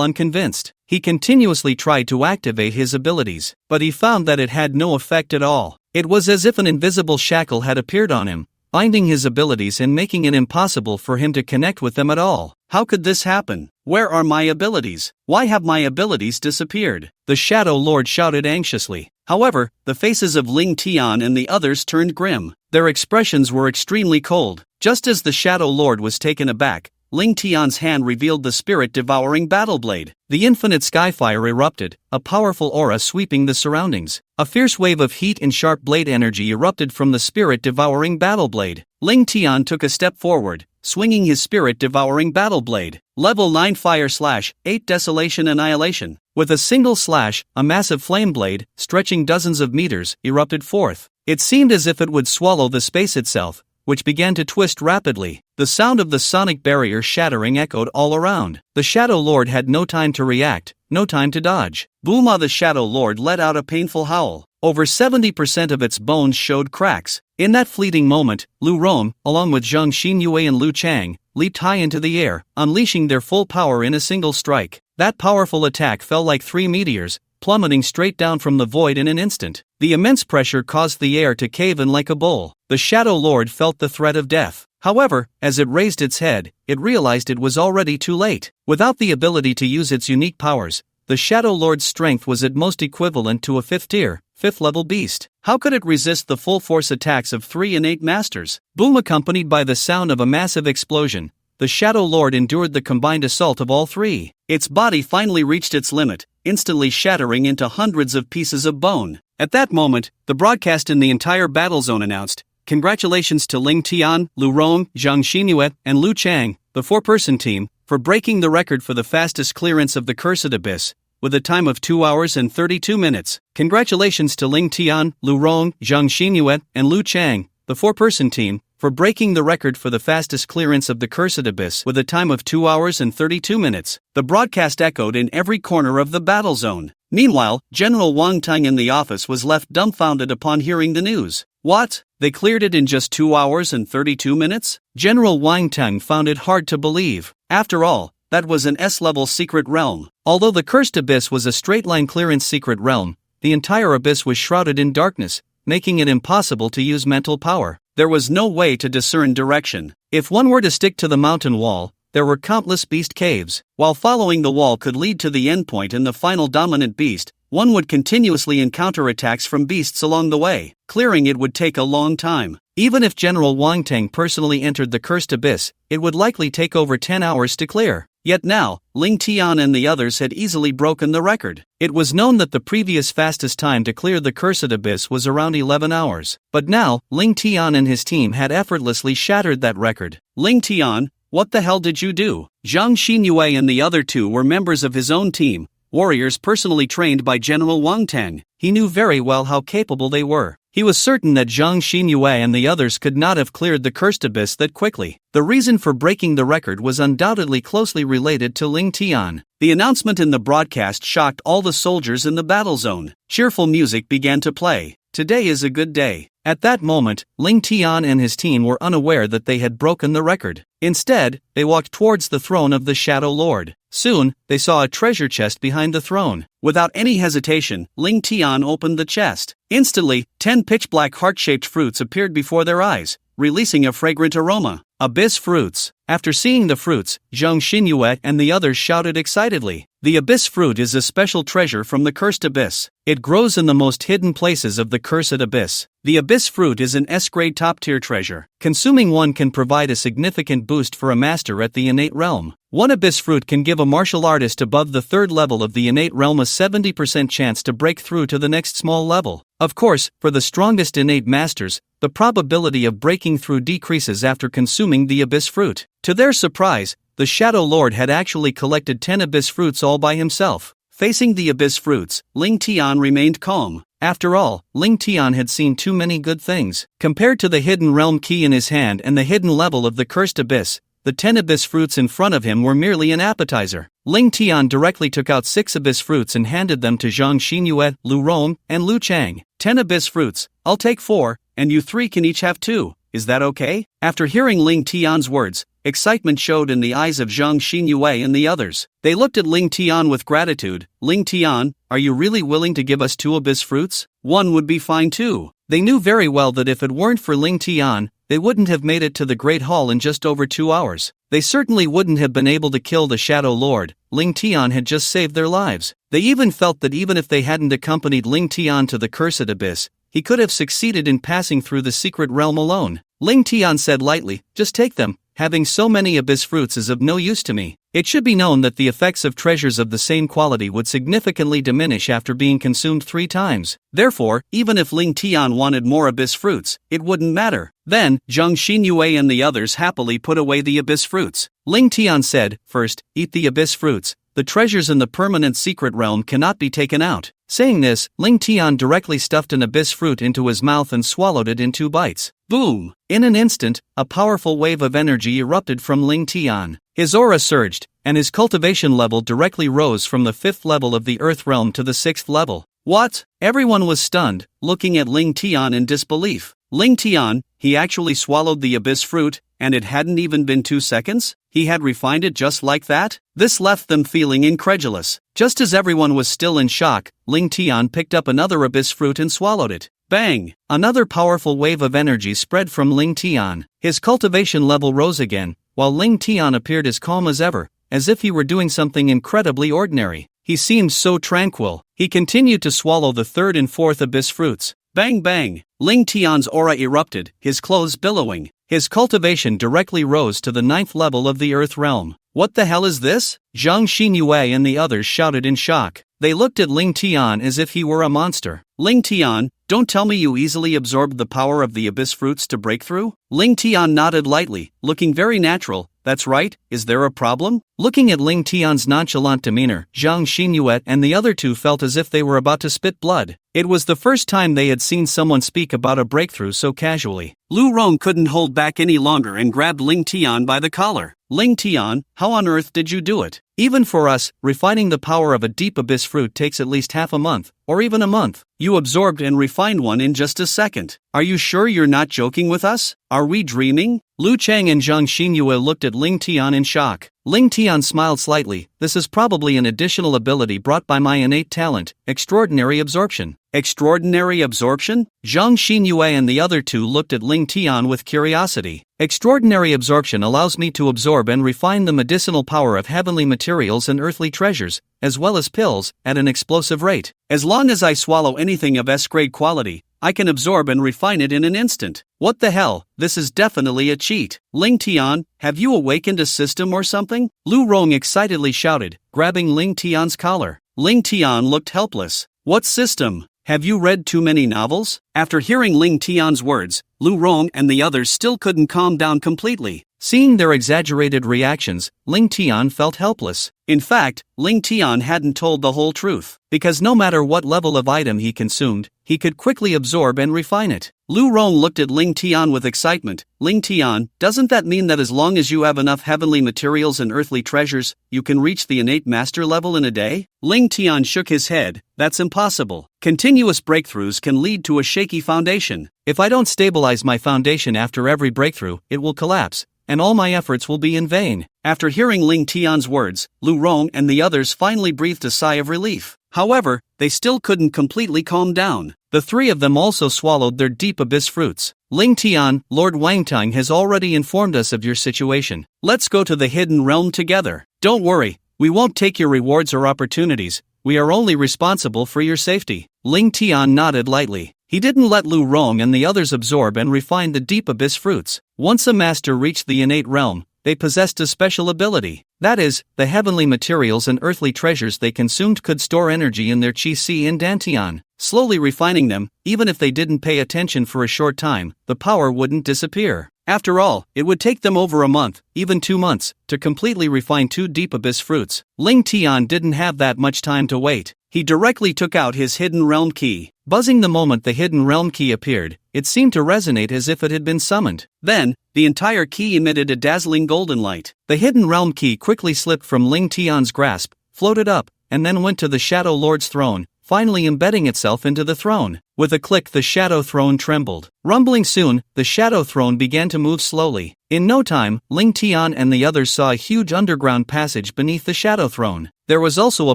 unconvinced. He continuously tried to activate his abilities, but he found that it had no effect at all. It was as if an invisible shackle had appeared on him, binding his abilities and making it impossible for him to connect with them at all. How could this happen? Where are my abilities? Why have my abilities disappeared? The Shadow Lord shouted anxiously. However, the faces of Ling Tian and the others turned grim. Their expressions were extremely cold. Just as the Shadow Lord was taken aback, Ling Tian's hand revealed the spirit-devouring battle blade. The infinite skyfire erupted, a powerful aura sweeping the surroundings. A fierce wave of heat and sharp blade energy erupted from the spirit-devouring battle blade. Ling Tian took a step forward, swinging his spirit-devouring battle blade. Level 9 Fire/8 Desolation Annihilation. With a single slash, a massive flame blade, stretching dozens of meters, erupted forth. It seemed as if it would swallow the space itself, which began to twist rapidly. The sound of the sonic barrier shattering echoed all around. The Shadow Lord had no time to react, no time to dodge. Booma! The Shadow Lord let out a painful howl. Over 70% of its bones showed cracks. In that fleeting moment, Lu Ruan, along with Zhang Xinyue and Lu Chang, leaped high into the air, unleashing their full power in a single strike. That powerful attack fell like 3 meteors, plummeting straight down from the void in an instant. The immense pressure caused the air to cave in like a bowl. The Shadow Lord felt the threat of death. However, as it raised its head, it realized it was already too late. Without the ability to use its unique powers, the Shadow Lord's strength was at most equivalent to a 5th-tier, 5th-level beast. How could it resist the full-force attacks of 3 innate masters? Boom! Accompanied by the sound of a massive explosion, the Shadow Lord endured the combined assault of all 3. Its body finally reached its limit, instantly shattering into hundreds of pieces of bone. At that moment, the broadcast in the entire battle zone announced, "Congratulations to Ling Tian, Lu Ruan, Zhang Xinyue, and Lu Chang, the 4-person team, for breaking the record for the fastest clearance of the Cursed Abyss, with a time of 2 hours and 32 minutes. Congratulations to Ling Tian, Lu Ruan, Zhang Xinyue, and Lu Chang, the 4-person team, for breaking the record for the fastest clearance of the Cursed Abyss with a time of 2 hours and 32 minutes. The broadcast echoed in every corner of the battle zone. Meanwhile, General Wang Tang in the office was left dumbfounded upon hearing the news. What? They cleared it in just 2 hours and 32 minutes? General Wang Tang found it hard to believe. After all, that was an S-level secret realm. Although the Cursed Abyss was a straight-line clearance secret realm, the entire abyss was shrouded in darkness, making it impossible to use mental power. There was no way to discern direction. If one were to stick to the mountain wall, there were countless beast caves. While following the wall could lead to the endpoint and the final dominant beast, one would continuously encounter attacks from beasts along the way. Clearing it would take a long time. Even if General Wang Tang personally entered the Cursed Abyss, it would likely take over 10 hours to clear. Yet now, Ling Tian and the others had easily broken the record. It was known that the previous fastest time to clear the Cursed Abyss was around 11 hours. But now, Ling Tian and his team had effortlessly shattered that record. Ling Tian, what the hell did you do? Zhang Xinyue and the other 2 were members of his own team, warriors personally trained by General Wang Tang. He knew very well how capable they were. He was certain that Zhang Xinyue and the others could not have cleared the Cursed Abyss that quickly. The reason for breaking the record was undoubtedly closely related to Ling Tian. The announcement in the broadcast shocked all the soldiers in the battle zone. Cheerful music began to play. Today is a good day. At that moment, Ling Tian and his team were unaware that they had broken the record. Instead, they walked towards the throne of the Shadow Lord. Soon, they saw a treasure chest behind the throne. Without any hesitation, Ling Tian opened the chest. Instantly, 10 pitch-black heart-shaped fruits appeared before their eyes, releasing a fragrant aroma. Abyss fruits. After seeing the fruits, Zhang Xinyue and the others shouted excitedly. The Abyss fruit is a special treasure from the Cursed Abyss. It grows in the most hidden places of the Cursed Abyss. The Abyss fruit is an S-grade top-tier treasure. Consuming one can provide a significant boost for a master at the innate realm. One Abyss fruit can give a martial artist above the 3rd level of the innate realm a 70% chance to break through to the next small level. Of course, for the strongest innate masters, the probability of breaking through decreases after consuming the Abyss fruit. To their surprise, the Shadow Lord had actually collected 10 Abyss fruits all by himself. Facing the Abyss fruits, Ling Tian remained calm. After all, Ling Tian had seen too many good things. Compared to the hidden realm key in his hand and the hidden level of the Cursed Abyss, the 10 Abyss fruits in front of him were merely an appetizer. Ling Tian directly took out 6 Abyss fruits and handed them to Zhang Xinyue, Lu Ruan, and Lu Chang. 10 Abyss fruits, I'll take 4, and you 3 can each have 2. Is that okay? After hearing Ling Tian's words, excitement showed in the eyes of Zhang Xinyue and the others. They looked at Ling Tian with gratitude. Ling Tian, are you really willing to give us 2 Abyss fruits? 1 would be fine too. They knew very well that if it weren't for Ling Tian, they wouldn't have made it to the Great Hall in just over 2 hours. They certainly wouldn't have been able to kill the Shadow Lord. Ling Tian had just saved their lives. They even felt that even if they hadn't accompanied Ling Tian to the Cursed Abyss, he could have succeeded in passing through the secret realm alone. Ling Tian said lightly, just take them. Having so many Abyss fruits is of no use to me. It should be known that the effects of treasures of the same quality would significantly diminish after being consumed 3 times. Therefore, even if Ling Tian wanted more Abyss fruits, it wouldn't matter. Then, Zhang Xinyue and the others happily put away the Abyss fruits. Ling Tian said, first, eat the Abyss fruits. The treasures in the permanent secret realm cannot be taken out. Saying this, Ling Tian directly stuffed an Abyss fruit into his mouth and swallowed it in 2 bites. Boom! In an instant, a powerful wave of energy erupted from Ling Tian. His aura surged, and his cultivation level directly rose from the 5th level of the Earth realm to the 6th level. What? Everyone was stunned, looking at Ling Tian in disbelief. Ling Tian, he actually swallowed the Abyss fruit, and it hadn't even been 2 seconds? He had refined it just like that? This left them feeling incredulous. Just as everyone was still in shock, Ling Tian picked up another Abyss fruit and swallowed it. Bang! Another powerful wave of energy spread from Ling Tian. His cultivation level rose again, while Ling Tian appeared as calm as ever, as if he were doing something incredibly ordinary. He seemed so tranquil. He continued to swallow the third and fourth abyss fruits. Bang bang! Ling Tian's aura erupted, his clothes billowing. His cultivation directly rose to the 9th level of the Earth realm. What the hell is this? Zhang Xinyue and the others shouted in shock. They looked at Ling Tian as if he were a monster. Ling Tian, don't tell me you easily absorbed the power of the abyss fruits to break through? Ling Tian nodded lightly, looking very natural. That's right, is there a problem? Looking at Ling Tian's nonchalant demeanor, Zhang Xinyue and the other two felt as if they were about to spit blood. It was the first time they had seen someone speak about a breakthrough so casually. Lu Ruan couldn't hold back any longer and grabbed Ling Tian by the collar. Ling Tian, how on earth did you do it? Even for us, refining the power of a deep abyss fruit takes at least half a month, or even a month. You absorbed and refined one in just a second. Are you sure you're not joking with us? Are we dreaming? Lu Chang and Zhang Xinyue looked at Ling Tian in shock. Ling Tian smiled slightly. This is probably an additional ability brought by my innate talent, extraordinary absorption. Extraordinary absorption? Zhang Xinyue and the other two looked at Ling Tian with curiosity. Extraordinary absorption allows me to absorb and refine the medicinal power of heavenly materials and earthly treasures, as well as pills, at an explosive rate. As long as I swallow anything of S-grade quality, I can absorb and refine it in an instant. What the hell, this is definitely a cheat. Ling Tian, have you awakened a system or something? Lu Ruan excitedly shouted, grabbing Ling Tian's collar. Ling Tian looked helpless. What system? Have you read too many novels? After hearing Ling Tian's words, Lu Ruan and the others still couldn't calm down completely. Seeing their exaggerated reactions, Ling Tian felt helpless. In fact, Ling Tian hadn't told the whole truth, because no matter what level of item he consumed, he could quickly absorb and refine it. Lu Ruan looked at Ling Tian with excitement. Ling Tian, doesn't that mean that as long as you have enough heavenly materials and earthly treasures, you can reach the innate master level in a day? Ling Tian shook his head. That's impossible. Continuous breakthroughs can lead to a shaky foundation. If I don't stabilize my foundation after every breakthrough, it will collapse, and all my efforts will be in vain. After hearing Ling Tian's words, Lu Ruan and the others finally breathed a sigh of relief. However, they still couldn't completely calm down. The three of them also swallowed their deep abyss fruits. Ling Tian, Lord Wangtang has already informed us of your situation. Let's go to the hidden realm together. Don't worry, we won't take your rewards or opportunities. We are only responsible for your safety. Ling Tian nodded lightly. He didn't let Lu Ruan and the others absorb and refine the deep abyss fruits. Once a master reached the innate realm, they possessed a special ability. That is, the heavenly materials and earthly treasures they consumed could store energy in their qi and dantian, slowly refining them. Even if they didn't pay attention for a short time, the power wouldn't disappear. After all, it would take them over a month, even 2 months, to completely refine 2 deep abyss fruits. Ling Tian didn't have that much time to wait. He directly took out his hidden realm key. Buzzing the moment the hidden realm key appeared, it seemed to resonate as if it had been summoned. Then, the entire key emitted a dazzling golden light. The hidden realm key quickly slipped from Ling Tian's grasp, floated up, and then went to the Shadow Lord's throne, finally embedding itself into the throne. With a click, the Shadow Throne trembled. Rumbling soon, the Shadow Throne began to move slowly. In no time, Ling Tian and the others saw a huge underground passage beneath the Shadow Throne. There was also a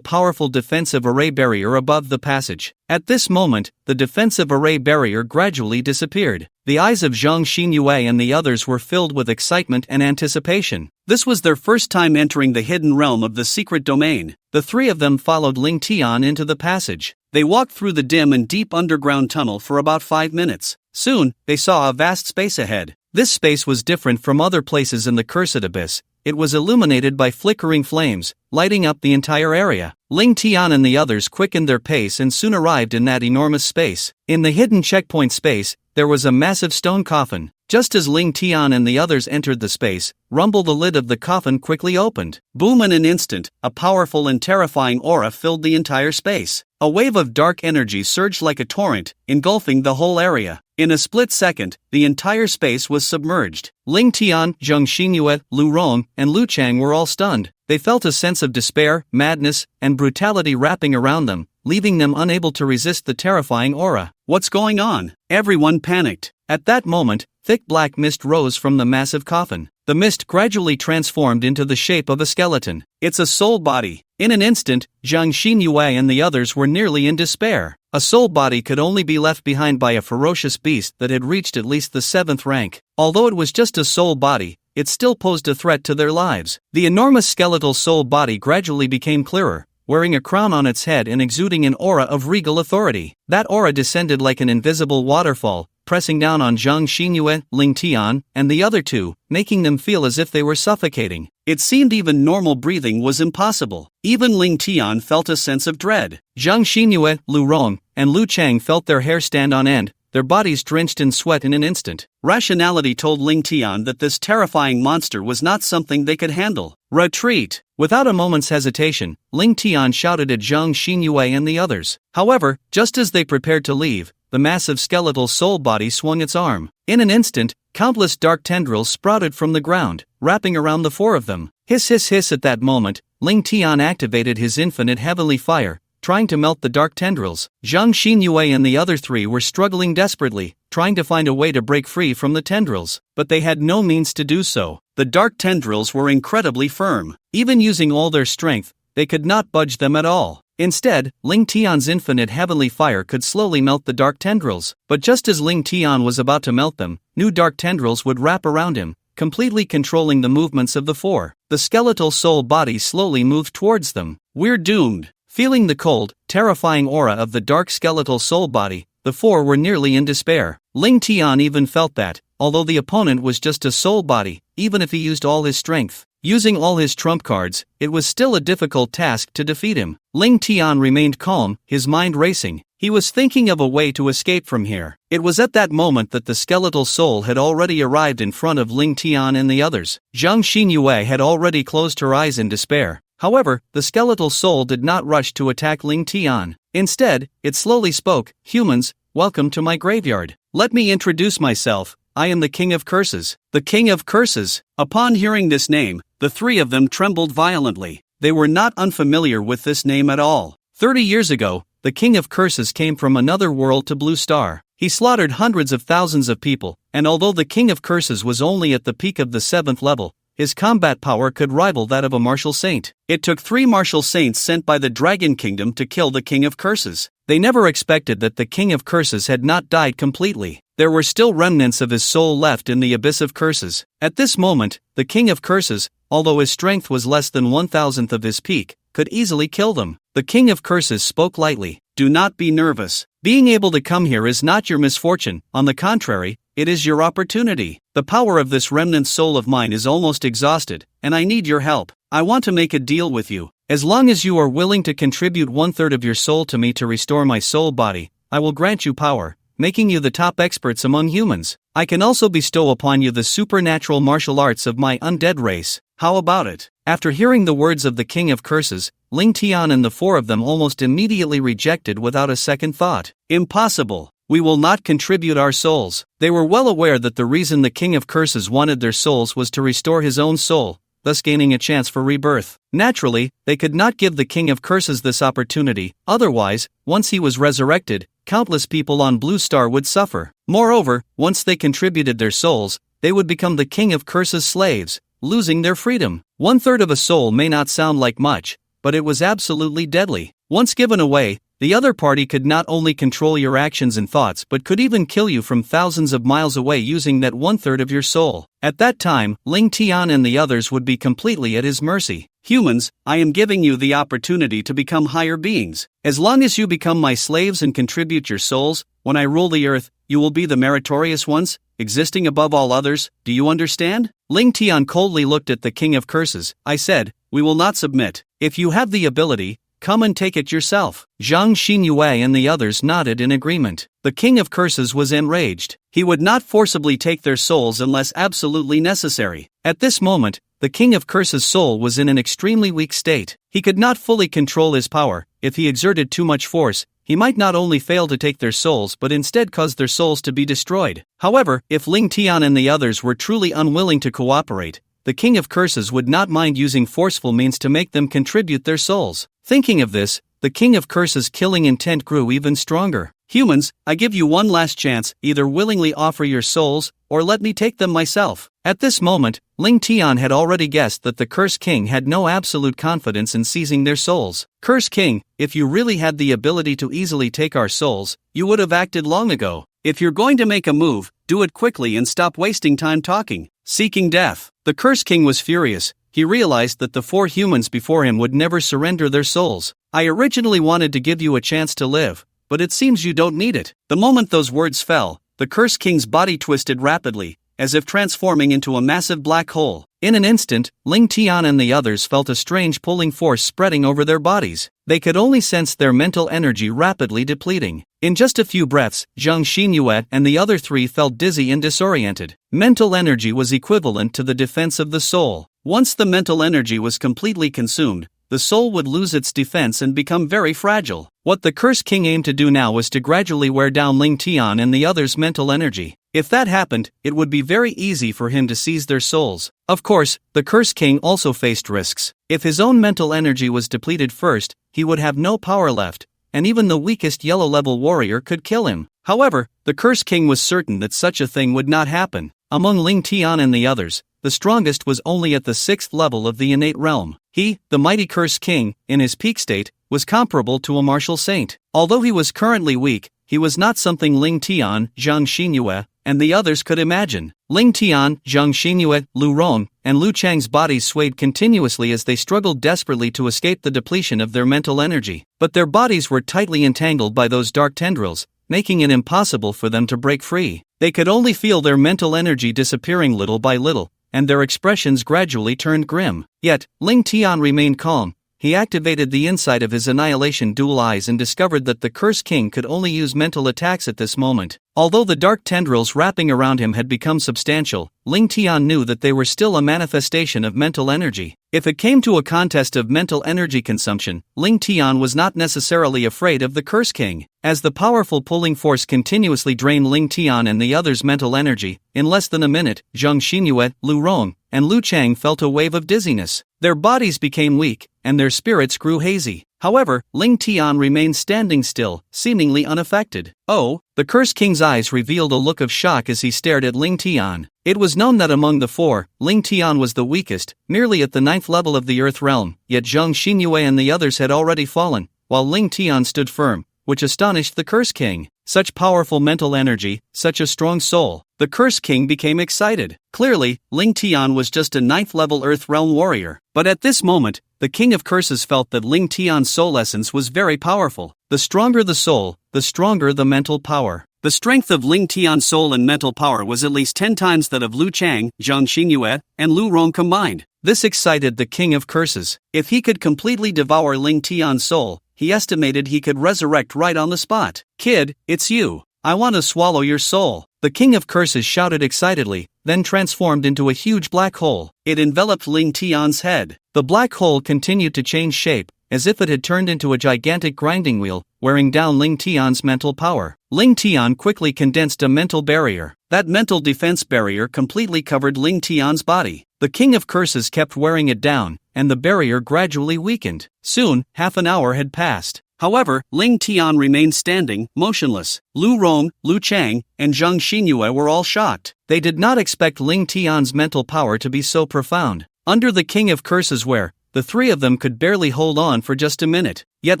powerful defensive array barrier above the passage. At this moment, the defensive array barrier gradually disappeared. The eyes of Zhang Xinyue and the others were filled with excitement and anticipation. This was their first time entering the hidden realm of the secret domain. The three of them followed Ling Tian into the passage. They walked through the dim and deep underground tunnel for about 5 minutes. Soon, they saw a vast space ahead. This space was different from other places in the Cursed Abyss. It was illuminated by flickering flames, lighting up the entire area. Ling Tian and the others quickened their pace and soon arrived in that enormous space. In the hidden checkpoint space, there was a massive stone coffin. Just as Ling Tian and the others entered the space, rumble, the lid of the coffin quickly opened. Boom! In an instant, a powerful and terrifying aura filled the entire space. A wave of dark energy surged like a torrent, engulfing the whole area. In a split second, the entire space was submerged. Ling Tian, Zhang Xinyue, Lu Ruan, and Lu Chang were all stunned. They felt a sense of despair, madness, and brutality wrapping around them, leaving them unable to resist the terrifying aura. What's going on? Everyone panicked. At that moment, thick black mist rose from the massive coffin. The mist gradually transformed into the shape of a skeleton. It's a soul body. In an instant, Zhang Xinyue and the others were nearly in despair. A soul body could only be left behind by a ferocious beast that had reached at least the 7th rank. Although it was just a soul body, it still posed a threat to their lives. The enormous skeletal soul body gradually became clearer, wearing a crown on its head and exuding an aura of regal authority. That aura descended like an invisible waterfall, pressing down on Zhang Xinyue, Ling Tian, and the other two, making them feel as if they were suffocating. It seemed even normal breathing was impossible. Even Ling Tian felt a sense of dread. Zhang Xinyue, Lu Ruan, and Lu Chang felt their hair stand on end, their bodies drenched in sweat in an instant. Rationality told Ling Tian that this terrifying monster was not something they could handle. Retreat! Without a moment's hesitation, Ling Tian shouted at Zhang Xinyue and the others. However, just as they prepared to leave, the massive skeletal soul body swung its arm. In an instant, countless dark tendrils sprouted from the ground, wrapping around the 4 of them. Hiss hiss hiss. At that moment, Ling Tian activated his infinite heavenly fire, trying to melt the dark tendrils. Zhang Xinyue and the other 3 were struggling desperately, trying to find a way to break free from the tendrils, but they had no means to do so. The dark tendrils were incredibly firm. Even using all their strength, they could not budge them at all. Instead, Ling Tian's infinite heavenly fire could slowly melt the dark tendrils, but just as Ling Tian was about to melt them, new dark tendrils would wrap around him, completely controlling the movements of the 4. The skeletal soul body slowly moved towards them. We're doomed. Feeling the cold, terrifying aura of the dark skeletal soul body, the 4 were nearly in despair. Ling Tian even felt that, although the opponent was just a soul body, even if he used all his strength, using all his trump cards, it was still a difficult task to defeat him. Ling Tian remained calm, his mind racing. He was thinking of a way to escape from here. It was at that moment that the skeletal soul had already arrived in front of Ling Tian and the others. Zhang Xinyue had already closed her eyes in despair. However, the skeletal soul did not rush to attack Ling Tian. Instead, it slowly spoke, "Humans, welcome to my graveyard. Let me introduce myself. I am the King of Curses." The King of Curses. Upon hearing this name, the 3 of them trembled violently. They were not unfamiliar with this name at all. 30 years ago, the King of Curses came from another world to Blue Star. He slaughtered hundreds of thousands of people, and although the King of Curses was only at the peak of the 7th level, his combat power could rival that of a martial saint. It took 3 martial saints sent by the Dragon Kingdom to kill the King of Curses. They never expected that the King of Curses had not died completely. There were still remnants of his soul left in the abyss of curses. At this moment, the King of Curses, although his strength was less than 1,000th of his peak, could easily kill them. The King of Curses spoke lightly. "Do not be nervous. Being able to come here is not your misfortune, on the contrary, it is your opportunity. The power of this remnant soul of mine is almost exhausted, and I need your help. I want to make a deal with you. As long as you are willing to contribute 1/3 of your soul to me to restore my soul body, I will grant you power, making you the top experts among humans. I can also bestow upon you the supernatural martial arts of my undead race. How about it?" After hearing the words of the King of Curses, Ling Tian and the 4 of them almost immediately rejected without a second thought. "Impossible. We will not contribute our souls." They were well aware that the reason the King of Curses wanted their souls was to restore his own soul, thus gaining a chance for rebirth. Naturally, they could not give the King of Curses this opportunity, otherwise, once he was resurrected, countless people on Blue Star would suffer. Moreover, once they contributed their souls, they would become the King of Curses' slaves, losing their freedom. 1/3 of a soul may not sound like much, but it was absolutely deadly. Once given away, the other party could not only control your actions and thoughts but could even kill you from thousands of miles away using that 1/3 of your soul. At that time, Ling Tian and the others would be completely at his mercy. "Humans, I am giving you the opportunity to become higher beings. As long as you become my slaves and contribute your souls, when I rule the earth, you will be the meritorious ones, existing above all others. Do you understand?" Ling Tian coldly looked at the King of Curses. "I said, we will not submit. If you have the ability, come and take it yourself." Zhang Xinyue and the others nodded in agreement. The King of Curses was enraged. He would not forcibly take their souls unless absolutely necessary. At this moment, the King of Curses' soul was in an extremely weak state. He could not fully control his power. If he exerted too much force, he might not only fail to take their souls but instead cause their souls to be destroyed. However, if Ling Tian and the others were truly unwilling to cooperate, the King of Curses would not mind using forceful means to make them contribute their souls. Thinking of this, the King of Curses' killing intent grew even stronger. "Humans, I give you one last chance, either willingly offer your souls, or let me take them myself." At this moment, Ling Tian had already guessed that the Cursed King had no absolute confidence in seizing their souls. "Cursed King, if you really had the ability to easily take our souls, you would have acted long ago. If you're going to make a move, do it quickly and stop wasting time talking." Seeking death. The Cursed King was furious. He realized that the 4 humans before him would never surrender their souls. "I originally wanted to give you a chance to live, but it seems you don't need it." The moment those words fell, the Cursed King's body twisted rapidly, as if transforming into a massive black hole. In an instant, Ling Tian and the others felt a strange pulling force spreading over their bodies. They could only sense their mental energy rapidly depleting. In just a few breaths, Zhang Xinyue and the other 3 felt dizzy and disoriented. Mental energy was equivalent to the defense of the soul. Once the mental energy was completely consumed, the soul would lose its defense and become very fragile. What the Cursed King aimed to do now was to gradually wear down Ling Tian and the others' mental energy. If that happened, it would be very easy for him to seize their souls. Of course, the Cursed King also faced risks. If his own mental energy was depleted first, he would have no power left, and even the weakest yellow-level warrior could kill him. However, the Cursed King was certain that such a thing would not happen. Among Ling Tian and the others, the strongest was only at the 6th level of the innate realm. He, the mighty Cursed King, in his peak state, was comparable to a martial saint. Although he was currently weak, he was not something Ling Tian, Zhang Xinyue, and the others could imagine. Ling Tian, Zhang Xinyue, Lu Ruan, and Lu Chang's bodies swayed continuously as they struggled desperately to escape the depletion of their mental energy. But their bodies were tightly entangled by those dark tendrils, making it impossible for them to break free. They could only feel their mental energy disappearing little by little, and their expressions gradually turned grim. Yet, Ling Tian remained calm. He activated the insight of his annihilation dual eyes and discovered that the Cursed King could only use mental attacks at this moment. Although the dark tendrils wrapping around him had become substantial, Ling Tian knew that they were still a manifestation of mental energy. If it came to a contest of mental energy consumption, Ling Tian was not necessarily afraid of the Cursed King. As the powerful pulling force continuously drained Ling Tian and the others' mental energy, in less than a minute, Zhang Xinyue, Lu Ruan, and Lu Chang felt a wave of dizziness. Their bodies became weak, and their spirits grew hazy. However, Ling Tian remained standing still, seemingly unaffected. "Oh," the Cursed King's eyes revealed a look of shock as he stared at Ling Tian. It was known that among the 4, Ling Tian was the weakest, merely at the 9th level of the Earth realm, yet Zhang Xinyue and the others had already fallen, while Ling Tian stood firm, which astonished the Cursed King. Such powerful mental energy, such a strong soul. The Cursed King became excited. Clearly, Ling Tian was just a 9th level Earth realm warrior. But at this moment, the King of Curses felt that Ling Tian's soul essence was very powerful. The stronger the soul, the stronger the mental power. The strength of Ling Tian's soul and mental power was at least 10 times that of Lu Chang, Zhang Xinyue, and Lu Ruan combined. This excited the King of Curses. If he could completely devour Ling Tian's soul, he estimated he could resurrect right on the spot. "Kid, it's you. I want to swallow your soul," the King of Curses shouted excitedly, then transformed into a huge black hole. It enveloped Ling Tian's head. The black hole continued to change shape, as if it had turned into a gigantic grinding wheel, wearing down Ling Tian's mental power. Ling Tian quickly condensed a mental barrier. That mental defense barrier completely covered Ling Tian's body. The King of Curses kept wearing it down, and the barrier gradually weakened. Soon, half an hour had passed. However, Ling Tian remained standing, motionless. Lu Ruan, Lu Chang, and Zhang Xinyue were all shocked. They did not expect Ling Tian's mental power to be so profound. Under the King of Curses' wear, the 3 of them could barely hold on for just a minute. Yet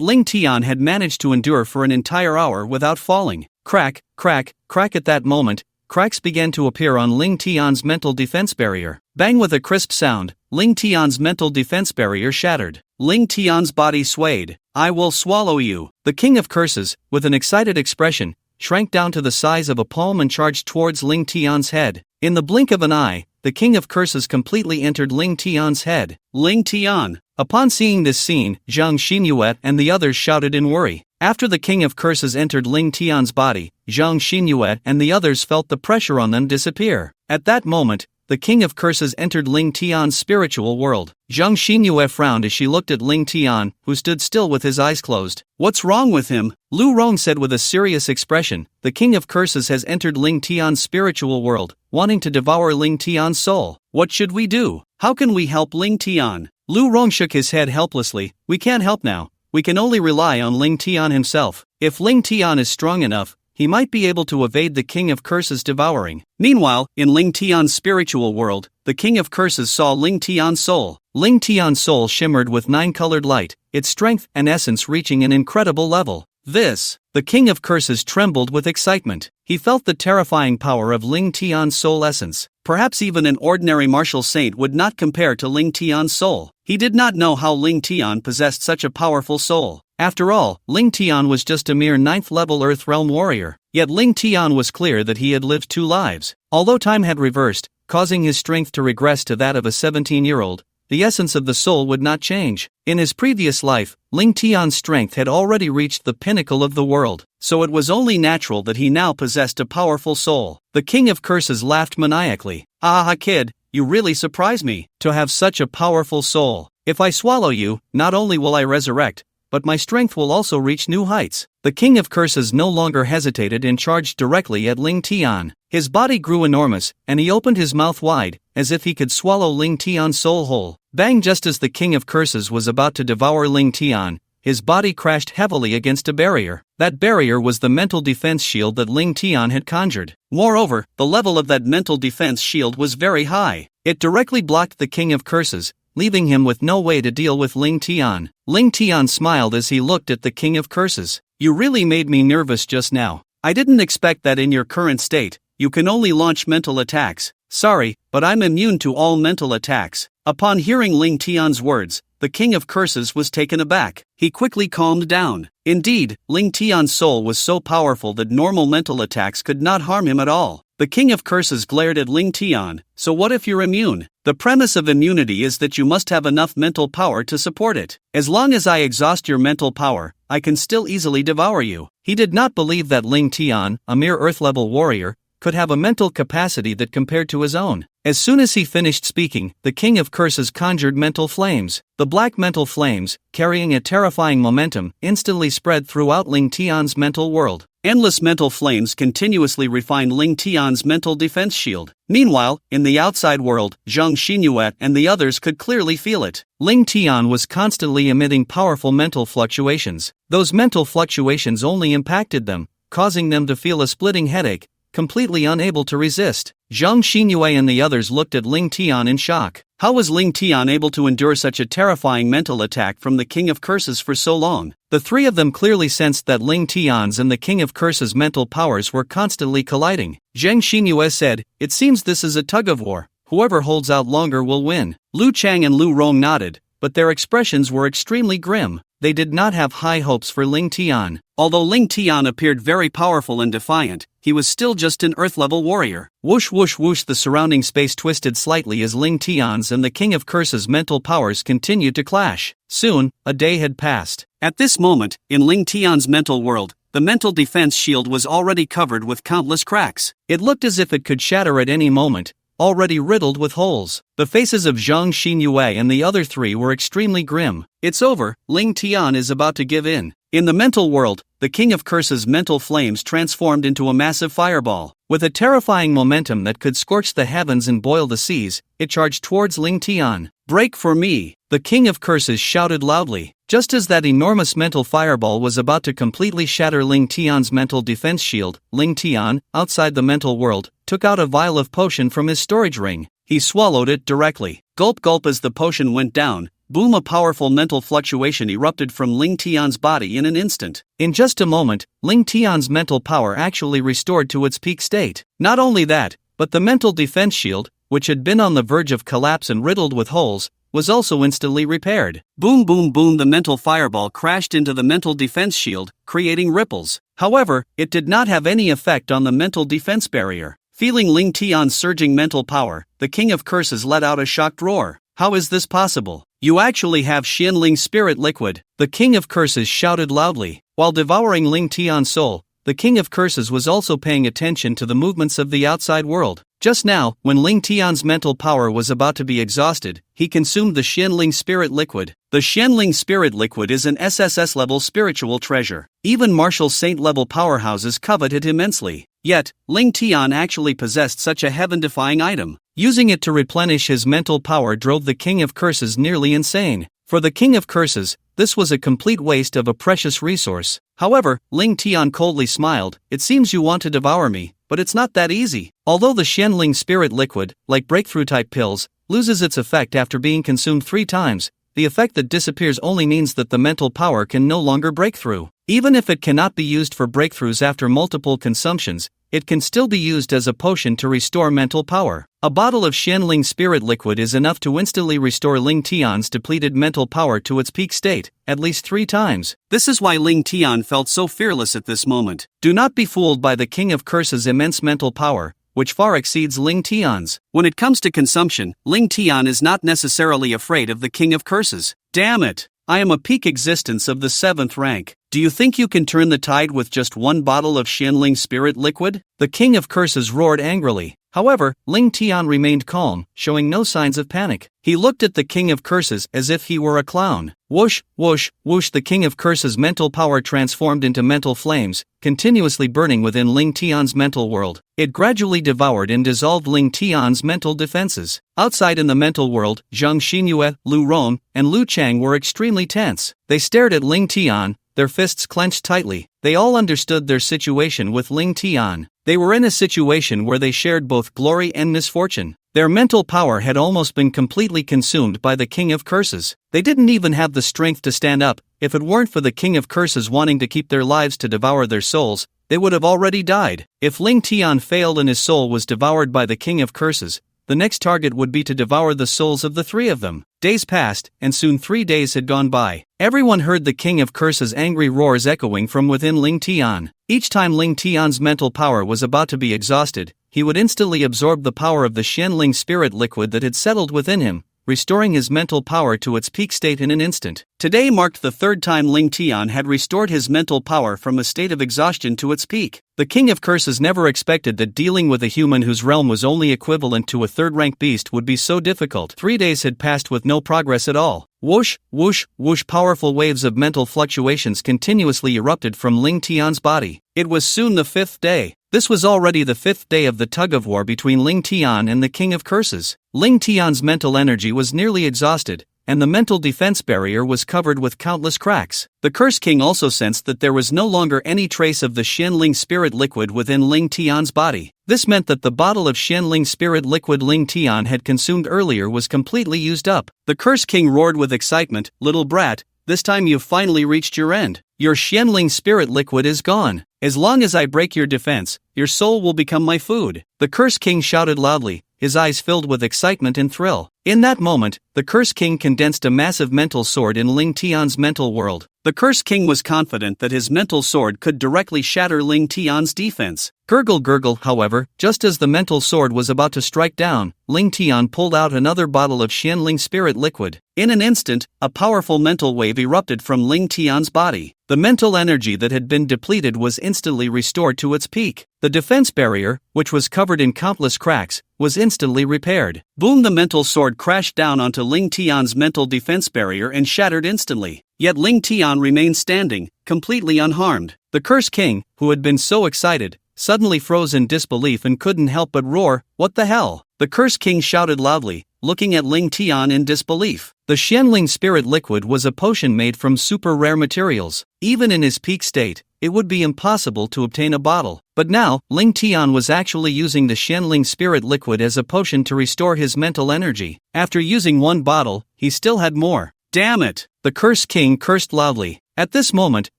Ling Tian had managed to endure for an entire hour without falling. Crack, crack, crack. At that moment, cracks began to appear on Ling Tian's mental defense barrier. Bang! With a crisp sound, Ling Tian's mental defense barrier shattered. Ling Tian's body swayed. "I will swallow you." The King of Curses, with an excited expression, shrank down to the size of a palm and charged towards Ling Tian's head. In the blink of an eye, the King of Curses completely entered Ling Tian's head. Ling Tian. Upon seeing this scene, Zhang Xinyue and the others shouted in worry. After the King of Curses entered Ling Tian's body, Zhang Xinyue and the others felt the pressure on them disappear. At that moment, the King of Curses entered Ling Tian's spiritual world. Zhang Xinyue frowned as she looked at Ling Tian, who stood still with his eyes closed. "What's wrong with him?" Lu Ruan said with a serious expression. "The King of Curses has entered Ling Tian's spiritual world, wanting to devour Ling Tian's soul. What should we do? How can we help Ling Tian?" Lu Ruan shook his head helplessly. "We can't help now. We can only rely on Ling Tian himself. If Ling Tian is strong enough, he might be able to evade the King of Curses' devouring. Meanwhile, in Ling Tian's spiritual world, the King of Curses saw Ling Tian's soul. Ling Tian's soul shimmered with 9-colored light, its strength and essence reaching an incredible level. The King of Curses trembled with excitement. He felt the terrifying power of Ling Tian's soul essence. Perhaps even an ordinary martial saint would not compare to Ling Tian's soul. He did not know how Ling Tian possessed such a powerful soul. After all, Ling Tian was just a mere 9th-level Earth Realm warrior. Yet Ling Tian was clear that he had lived 2 lives. Although time had reversed, causing his strength to regress to that of a 17-year-old, the essence of the soul would not change. In his previous life, Ling Tian's strength had already reached the pinnacle of the world, so it was only natural that he now possessed a powerful soul. The King of Curses laughed maniacally. "Ah, kid, you really surprise me, to have such a powerful soul. If I swallow you, not only will I resurrect, but my strength will also reach new heights." The King of Curses no longer hesitated and charged directly at Ling Tian. His body grew enormous, and he opened his mouth wide, as if he could swallow Ling Tian's soul whole. Bang! Just as the King of Curses was about to devour Ling Tian, his body crashed heavily against a barrier. That barrier was the mental defense shield that Ling Tian had conjured. Moreover, the level of that mental defense shield was very high. It directly blocked the King of Curses, leaving him with no way to deal with Ling Tian. Ling Tian smiled as he looked at the King of Curses. "You really made me nervous just now. I didn't expect that in your current state, you can only launch mental attacks. Sorry, but I'm immune to all mental attacks." Upon hearing Ling Tian's words, the King of Curses was taken aback. He quickly calmed down. Indeed, Ling Tian's soul was so powerful that normal mental attacks could not harm him at all. The King of Curses glared at Ling Tian. "So what if you're immune? The premise of immunity is that you must have enough mental power to support it. As long as I exhaust your mental power, I can still easily devour you." He did not believe that Ling Tian, a mere Earth-level warrior, could have a mental capacity that compared to his own. As soon as he finished speaking, the King of Curses conjured mental flames. The black mental flames, carrying a terrifying momentum, instantly spread throughout Ling Tian's mental world. Endless mental flames continuously refined Ling Tian's mental defense shield. Meanwhile, in the outside world, Zhang Xinyue and the others could clearly feel it. Ling Tian was constantly emitting powerful mental fluctuations. Those mental fluctuations only impacted them, causing them to feel a splitting headache, completely unable to resist. Zhang Xinyue and the others looked at Ling Tian in shock. How was Ling Tian able to endure such a terrifying mental attack from the King of Curses for so long? The 3 of them clearly sensed that Ling Tian's and the King of Curses' mental powers were constantly colliding. Zhang Xinyue said, "It seems this is a tug-of-war. Whoever holds out longer will win." Lu Chang and Lu Ruan nodded, but their expressions were extremely grim. They did not have high hopes for Ling Tian. Although Ling Tian appeared very powerful and defiant, he was still just an Earth-level warrior. Whoosh whoosh whoosh, the surrounding space twisted slightly as Ling Tian's and the King of Curses' mental powers continued to clash. Soon, a day had passed. At this moment, in Ling Tian's mental world, the mental defense shield was already covered with countless cracks. It looked as if it could shatter at any moment, already riddled with holes. The faces of Zhang Xinyue and the other 3 were extremely grim. "It's over, Ling Tian is about to give in." In the mental world, the King of Curses' mental flames transformed into a massive fireball. With a terrifying momentum that could scorch the heavens and boil the seas, it charged towards Ling Tian. "Break for me!" the King of Curses shouted loudly. Just as that enormous mental fireball was about to completely shatter Ling Tian's mental defense shield, Ling Tian, outside the mental world, took out a vial of potion from his storage ring. He swallowed it directly. Gulp gulp, as the potion went down. Boom, a powerful mental fluctuation erupted from Ling Tian's body in an instant. In just a moment, Ling Tian's mental power actually restored to its peak state. Not only that, but the mental defense shield, which had been on the verge of collapse and riddled with holes, was also instantly repaired. Boom boom boom, the mental fireball crashed into the mental defense shield, creating ripples. However, it did not have any effect on the mental defense barrier. Feeling Ling Tian's surging mental power, the King of Curses let out a shocked roar. "How is this possible? You actually have Xianling spirit liquid!" the King of Curses shouted loudly. While devouring Ling Tian's soul, the King of Curses was also paying attention to the movements of the outside world. Just now, when Ling Tian's mental power was about to be exhausted, he consumed the Xianling spirit liquid. The Xianling spirit liquid is an SSSS-level spiritual treasure. Even martial saint-level powerhouses covet it immensely. Yet, Ling Tian actually possessed such a heaven-defying item. Using it to replenish his mental power drove the King of Curses nearly insane. For the King of Curses, this was a complete waste of a precious resource. However, Ling Tian coldly smiled. It seems you want to devour me, but it's not that easy. Although the Xianling spirit liquid, like breakthrough-type pills, loses its effect after being consumed 3 times, the effect that disappears only means that the mental power can no longer break through. Even if it cannot be used for breakthroughs after multiple consumptions, it can still be used as a potion to restore mental power. A bottle of Xianling spirit liquid is enough to instantly restore Ling Tian's depleted mental power to its peak state, at least 3 times. This is why Ling Tian felt so fearless at this moment. Do not be fooled by the King of Curses' immense mental power, which far exceeds Ling Tian's. When it comes to consumption, Ling Tian is not necessarily afraid of the King of Curses. Damn it! I am a peak existence of the 7th rank. Do you think you can turn the tide with just 1 bottle of Xianling spirit liquid? The King of Curses roared angrily. However, Ling Tian remained calm, showing no signs of panic. He looked at the King of Curses as if he were a clown. Whoosh, whoosh, whoosh. The King of Curses' mental power transformed into mental flames, continuously burning within Ling Tian's mental world. It gradually devoured and dissolved Ling Tian's mental defenses. Outside in the mental world, Zhang Xinyue, Lu Ruan, and Lu Chang were extremely tense. They stared at Ling Tian, their fists clenched tightly. They all understood their situation with Ling Tian. They were in a situation where they shared both glory and misfortune. Their mental power had almost been completely consumed by the King of Curses. They didn't even have the strength to stand up. If it weren't for the King of Curses wanting to keep their lives to devour their souls, they would have already died. If Ling Tian failed and his soul was devoured by the King of Curses, the next target would be to devour the souls of the 3 of them. Days passed, and soon 3 days had gone by. Everyone heard the King of Curses' angry roars echoing from within Ling Tian. Each time Ling Tian's mental power was about to be exhausted, he would instantly absorb the power of the Xianling spirit liquid that had settled within him, restoring his mental power to its peak state in an instant. Today marked the 3rd time Ling Tian had restored his mental power from a state of exhaustion to its peak. The King of Curses never expected that dealing with a human whose realm was only equivalent to a 3rd-rank beast would be so difficult. 3 days had passed with no progress at all. Whoosh, whoosh, whoosh. Powerful waves of mental fluctuations continuously erupted from Ling Tian's body. It was soon the 5th day. This was already the 5th day of the tug-of-war between Ling Tian and the King of Curses. Ling Tian's mental energy was nearly exhausted, and the mental defense barrier was covered with countless cracks. The Curse King also sensed that there was no longer any trace of the Xianling spirit liquid within Ling Tian's body. This meant that the bottle of Xianling spirit liquid Ling Tian had consumed earlier was completely used up. The Curse King roared with excitement, "Little brat, this time you've finally reached your end. Your Xianling spirit liquid is gone. As long as I break your defense, your soul will become my food." The Curse King shouted loudly, his eyes filled with excitement and thrill. In that moment, the Curse King condensed a massive mental sword in Ling Tian's mental world. The Curse King was confident that his mental sword could directly shatter Ling Tian's defense. Gurgle gurgle. However, just as the mental sword was about to strike down, Ling Tian pulled out another bottle of Xianling spirit liquid. In an instant, a powerful mental wave erupted from Ling Tian's body. The mental energy that had been depleted was instantly restored to its peak. The defense barrier, which was covered in countless cracks, was instantly repaired. Boom! The mental sword crashed down onto Ling Tian's mental defense barrier and shattered instantly. Yet Ling Tian remained standing, completely unharmed. The Curse King, who had been so excited, suddenly froze in disbelief and couldn't help but roar, "What the hell?" The Curse King shouted loudly, looking at Ling Tian in disbelief. The Xianling spirit liquid was a potion made from super rare materials. Even in his peak state, it would be impossible to obtain a bottle. But now, Ling Tian was actually using the Xianling spirit liquid as a potion to restore his mental energy. After using 1 bottle, he still had more. Damn it! The Curse King cursed loudly. At this moment,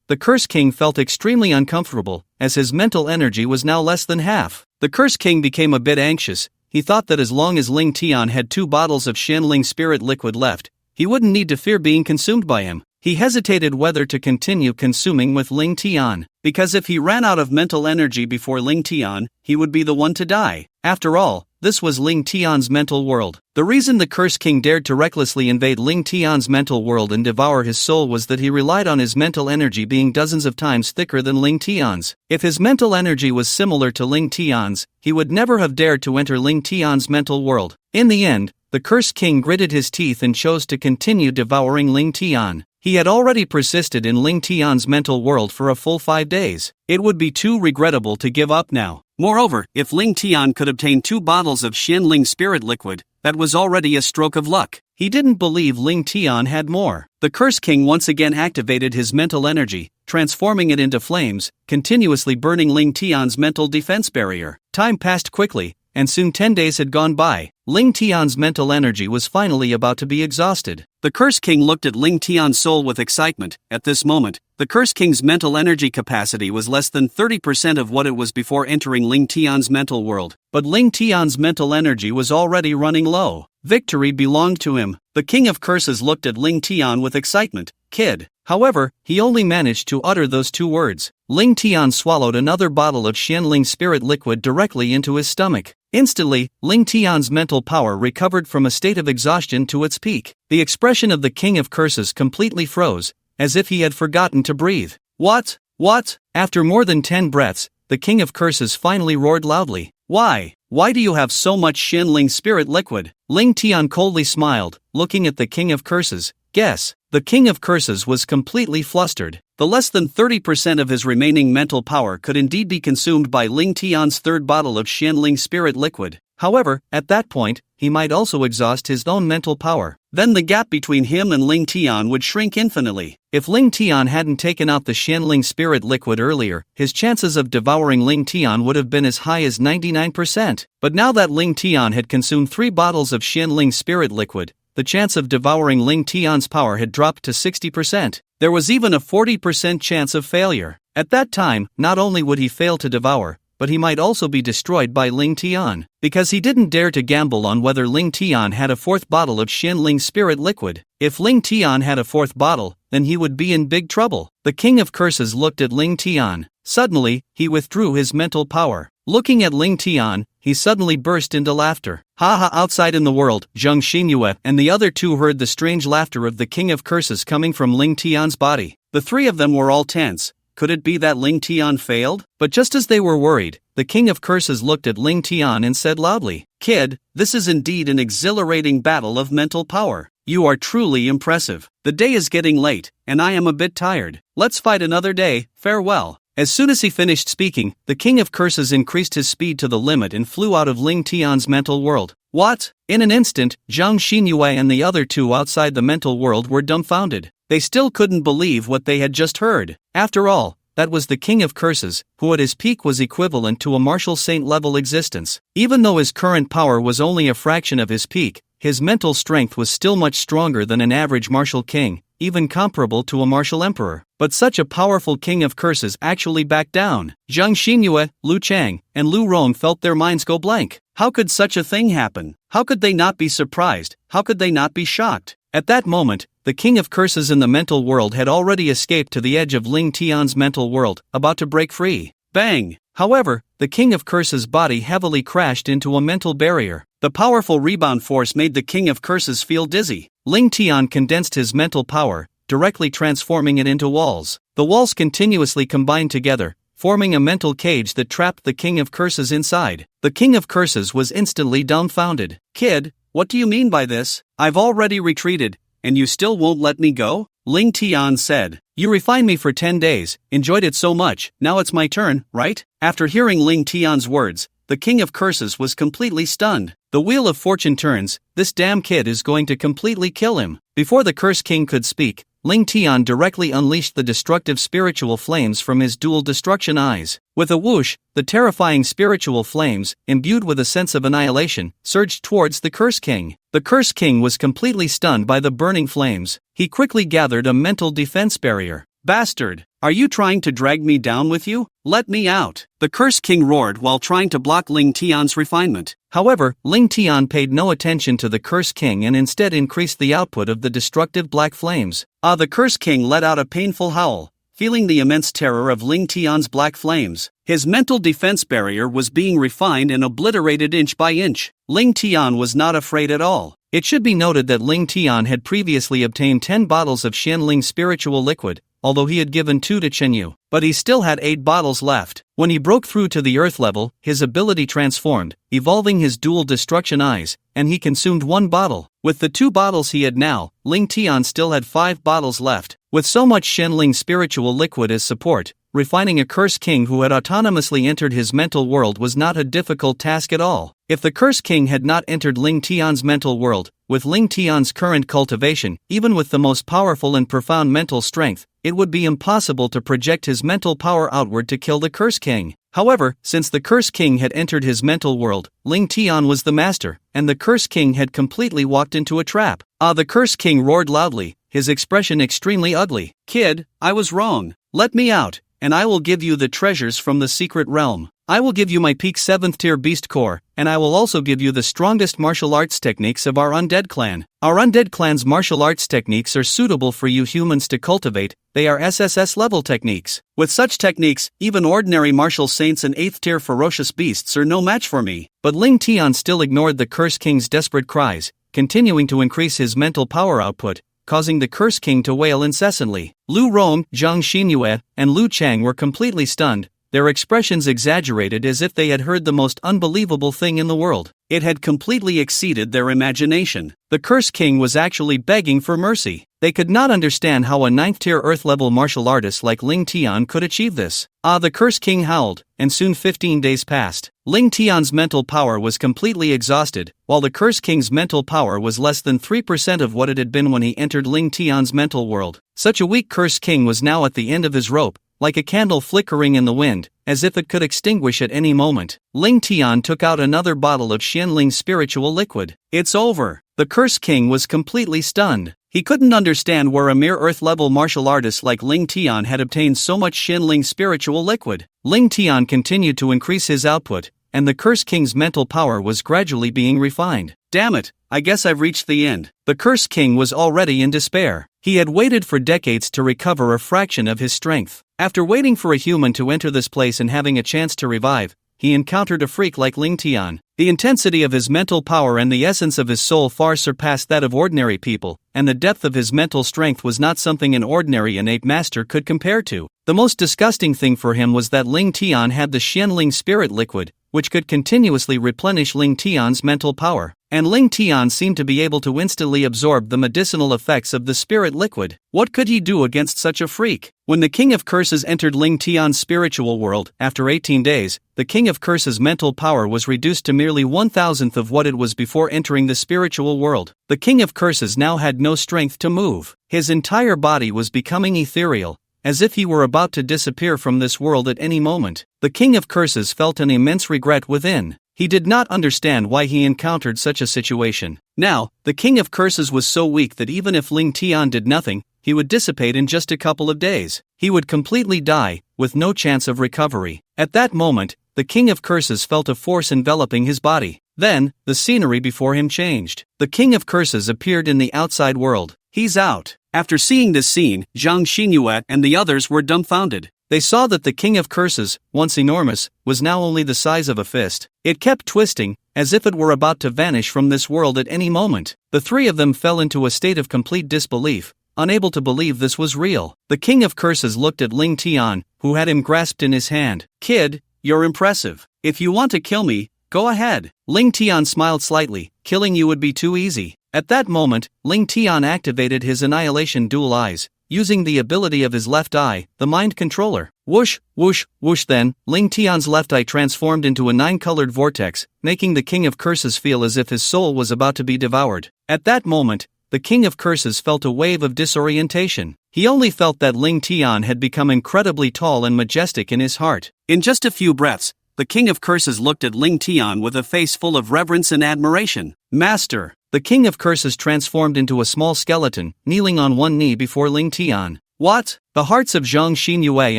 the Curse King felt extremely uncomfortable, as his mental energy was now less than half. The Curse King became a bit anxious. He thought that as long as Ling Tian had 2 bottles of Xianling spirit liquid left, he wouldn't need to fear being consumed by him. He hesitated whether to continue consuming with Ling Tian, because if he ran out of mental energy before Ling Tian, he would be the one to die. After all, this was Ling Tian's mental world. The reason the Curse King dared to recklessly invade Ling Tian's mental world and devour his soul was that he relied on his mental energy being dozens of times thicker than Ling Tian's. If his mental energy was similar to Ling Tian's, he would never have dared to enter Ling Tian's mental world. In the end, the Curse King gritted his teeth and chose to continue devouring Ling Tian. He had already persisted in Ling Tian's mental world for a full 5 days. It would be too regrettable to give up now. Moreover, if Ling Tian could obtain 2 bottles of Xianling spirit liquid, that was already a stroke of luck. He didn't believe Ling Tian had more. The Curse King once again activated his mental energy, transforming it into flames, continuously burning Ling Tian's mental defense barrier. Time passed quickly, and soon 10 days had gone by. Ling Tian's mental energy was finally about to be exhausted. The Curse King looked at Ling Tian's soul with excitement. At this moment, the Curse King's mental energy capacity was less than 30% of what it was before entering Ling Tian's mental world. But Ling Tian's mental energy was already running low. Victory belonged to him. The King of Curses looked at Ling Tian with excitement. Kid. However, he only managed to utter those two words. Ling Tian swallowed another bottle of Xianling spirit liquid directly into his stomach. Instantly, Ling Tian's mental power recovered from a state of exhaustion to its peak. The expression of the King of Curses completely froze, as if he had forgotten to breathe. What? What? After more than 10 breaths, the King of Curses finally roared loudly. Why? Why do you have so much Xianling spirit liquid? Ling Tian coldly smiled, looking at the King of Curses. Guess. The King of Curses was completely flustered. The less than 30% of his remaining mental power could indeed be consumed by Ling Tian's third bottle of Xianling spirit liquid. However, at that point, he might also exhaust his own mental power. Then the gap between him and Ling Tian would shrink infinitely. If Ling Tian hadn't taken out the Xianling spirit liquid earlier, his chances of devouring Ling Tian would have been as high as 99%. But now that Ling Tian had consumed 3 bottles of Xianling spirit liquid, the chance of devouring Ling Tian's power had dropped to 60%. There was even a 40% chance of failure. At that time, not only would he fail to devour, but he might also be destroyed by Ling Tian, because he didn't dare to gamble on whether Ling Tian had a 4th bottle of Xianling spirit liquid. If Ling Tian had a 4th bottle, then he would be in big trouble. The King of Curses looked at Ling Tian. Suddenly, he withdrew his mental power. Looking at Ling Tian, he suddenly burst into laughter. Ha ha! Outside in the world, Zhang Xinyue and the other two heard the strange laughter of the King of Curses coming from Ling Tian's body. The 3 of them were all tense. Could it be that Ling Tian failed? But just as they were worried, the King of Curses looked at Ling Tian and said loudly, Kid, this is indeed an exhilarating battle of mental power. You are truly impressive. The day is getting late, and I am a bit tired. Let's fight another day. Farewell. As soon as he finished speaking, the King of Curses increased his speed to the limit and flew out of Ling Tian's mental world. What? In an instant, Zhang Xinyue and the other two outside the mental world were dumbfounded. They still couldn't believe what they had just heard. After all, that was the King of Curses, who at his peak was equivalent to a martial saint-level existence. Even though his current power was only a fraction of his peak, his mental strength was still much stronger than an average martial king, even comparable to a martial emperor. But such a powerful King of Curses actually backed down. Zhang Xinyue, Lu Chang, and Lu Ruan felt their minds go blank. How could such a thing happen? How could they not be surprised? How could they not be shocked? At that moment, the King of Curses in the mental world had already escaped to the edge of Ling Tian's mental world, about to break free. Bang! However, the King of Curses' body heavily crashed into a mental barrier. The powerful rebound force made the King of Curses feel dizzy. Ling Tian condensed his mental power, directly transforming it into walls. The walls continuously combined together, forming a mental cage that trapped the King of Curses inside. The King of Curses was instantly dumbfounded. Kid, what do you mean by this? I've already retreated, and you still won't let me go? Ling Tian said. You refined me for 10 days, enjoyed it so much, now it's my turn, right? After hearing Ling Tian's words, the King of Curses was completely stunned. The wheel of fortune turns, this damn kid is going to completely kill him. Before the Curse King could speak, Ling Tian directly unleashed the destructive spiritual flames from his dual destruction eyes. With a whoosh, the terrifying spiritual flames, imbued with a sense of annihilation, surged towards the Curse King. The Curse King was completely stunned by the burning flames. He quickly gathered a mental defense barrier. Bastard! Are you trying to drag me down with you? Let me out! The Curse King roared while trying to block Ling Tian's refinement. However, Ling Tian paid no attention to the Curse King and instead increased the output of the destructive black flames. The Curse King let out a painful howl, feeling the immense terror of Ling Tian's black flames. His mental defense barrier was being refined and obliterated inch by inch. Ling Tian was not afraid at all. It should be noted that Ling Tian had previously obtained 10 bottles of Xianling spiritual liquid, although he had given 2 to Chenyu, but he still had 8 bottles left. When he broke through to the earth level, his ability transformed, evolving his dual destruction eyes, and he consumed 1 bottle. With the 2 bottles he had now, Ling Tian still had 5 bottles left. With so much Xianling spiritual liquid as support, refining a Curse King who had autonomously entered his mental world was not a difficult task at all. If the Curse King had not entered Ling Tian's mental world, with Ling Tian's current cultivation, even with the most powerful and profound mental strength, it would be impossible to project his mental power outward to kill the Curse King. However, since the Curse King had entered his mental world, Ling Tian was the master, and the Curse King had completely walked into a trap. The Curse King roared loudly, his expression extremely ugly. "Kid, I was wrong. Let me out, and I will give you the treasures from the secret realm. I will give you my peak 7th tier beast core, and I will also give you the strongest martial arts techniques of our undead clan. Our undead clan's martial arts techniques are suitable for you humans to cultivate, they are SSS level techniques. With such techniques, even ordinary martial saints and 8th tier ferocious beasts are no match for me." But Ling Tian still ignored the Curse King's desperate cries, continuing to increase his mental power output, causing the Curse King to wail incessantly. Lu Ruan, Zhang Xinyue, and Lu Chang were completely stunned, their expressions exaggerated as if they had heard the most unbelievable thing in the world. It had completely exceeded their imagination. The Curse King was actually begging for mercy. They could not understand how a 9th tier Earth-level martial artist like Ling Tian could achieve this. The Curse King howled, and soon 15 days passed. Ling Tian's mental power was completely exhausted, while the Curse King's mental power was less than 3% of what it had been when he entered Ling Tian's mental world. Such a weak Curse King was now at the end of his rope, like a candle flickering in the wind, as if it could extinguish at any moment. Ling Tian took out another bottle of Xianling's spiritual liquid. "It's over." The Curse King was completely stunned. He couldn't understand where a mere Earth-level martial artist like Ling Tian had obtained so much Xianling spiritual liquid. Ling Tian continued to increase his output, and the Curse King's mental power was gradually being refined. "Damn it, I guess I've reached the end." The Curse King was already in despair. He had waited for decades to recover a fraction of his strength. After waiting for a human to enter this place and having a chance to revive, he encountered a freak like Ling Tian. The intensity of his mental power and the essence of his soul far surpassed that of ordinary people, and the depth of his mental strength was not something an ordinary innate master could compare to. The most disgusting thing for him was that Ling Tian had the Xianling spirit liquid, which could continuously replenish Ling Tian's mental power, and Ling Tian seemed to be able to instantly absorb the medicinal effects of the spirit liquid. What could he do against such a freak? When the King of Curses entered Ling Tian's spiritual world, after 18 days, the King of Curses' mental power was reduced to merely 1,000th of what it was before entering the spiritual world. The King of Curses now had no strength to move. His entire body was becoming ethereal, as if he were about to disappear from this world at any moment. The King of Curses felt an immense regret within. He did not understand why he encountered such a situation. Now, the King of Curses was so weak that even if Ling Tian did nothing, he would dissipate in just a couple of days. He would completely die, with no chance of recovery. At that moment, the King of Curses felt a force enveloping his body. Then, the scenery before him changed. The King of Curses appeared in the outside world. "He's out." After seeing this scene, Zhang Xinyue and the others were dumbfounded. They saw that the King of Curses, once enormous, was now only the size of a fist. It kept twisting, as if it were about to vanish from this world at any moment. The three of them fell into a state of complete disbelief, unable to believe this was real. The King of Curses looked at Ling Tian, who had him grasped in his hand. "Kid, you're impressive. If you want to kill me, go ahead." Ling Tian smiled slightly. "Killing you would be too easy." At that moment, Ling Tian activated his Annihilation Dual Eyes, using the ability of his left eye, the mind controller. Whoosh, whoosh, whoosh. Then, Ling Tian's left eye transformed into a 9-colored vortex, making the King of Curses feel as if his soul was about to be devoured. At that moment, the King of Curses felt a wave of disorientation. He only felt that Ling Tian had become incredibly tall and majestic in his heart. In just a few breaths, the King of Curses looked at Ling Tian with a face full of reverence and admiration. "Master." The King of Curses transformed into a small skeleton, kneeling on one knee before Ling Tian. "What?" The hearts of Zhang Xinyue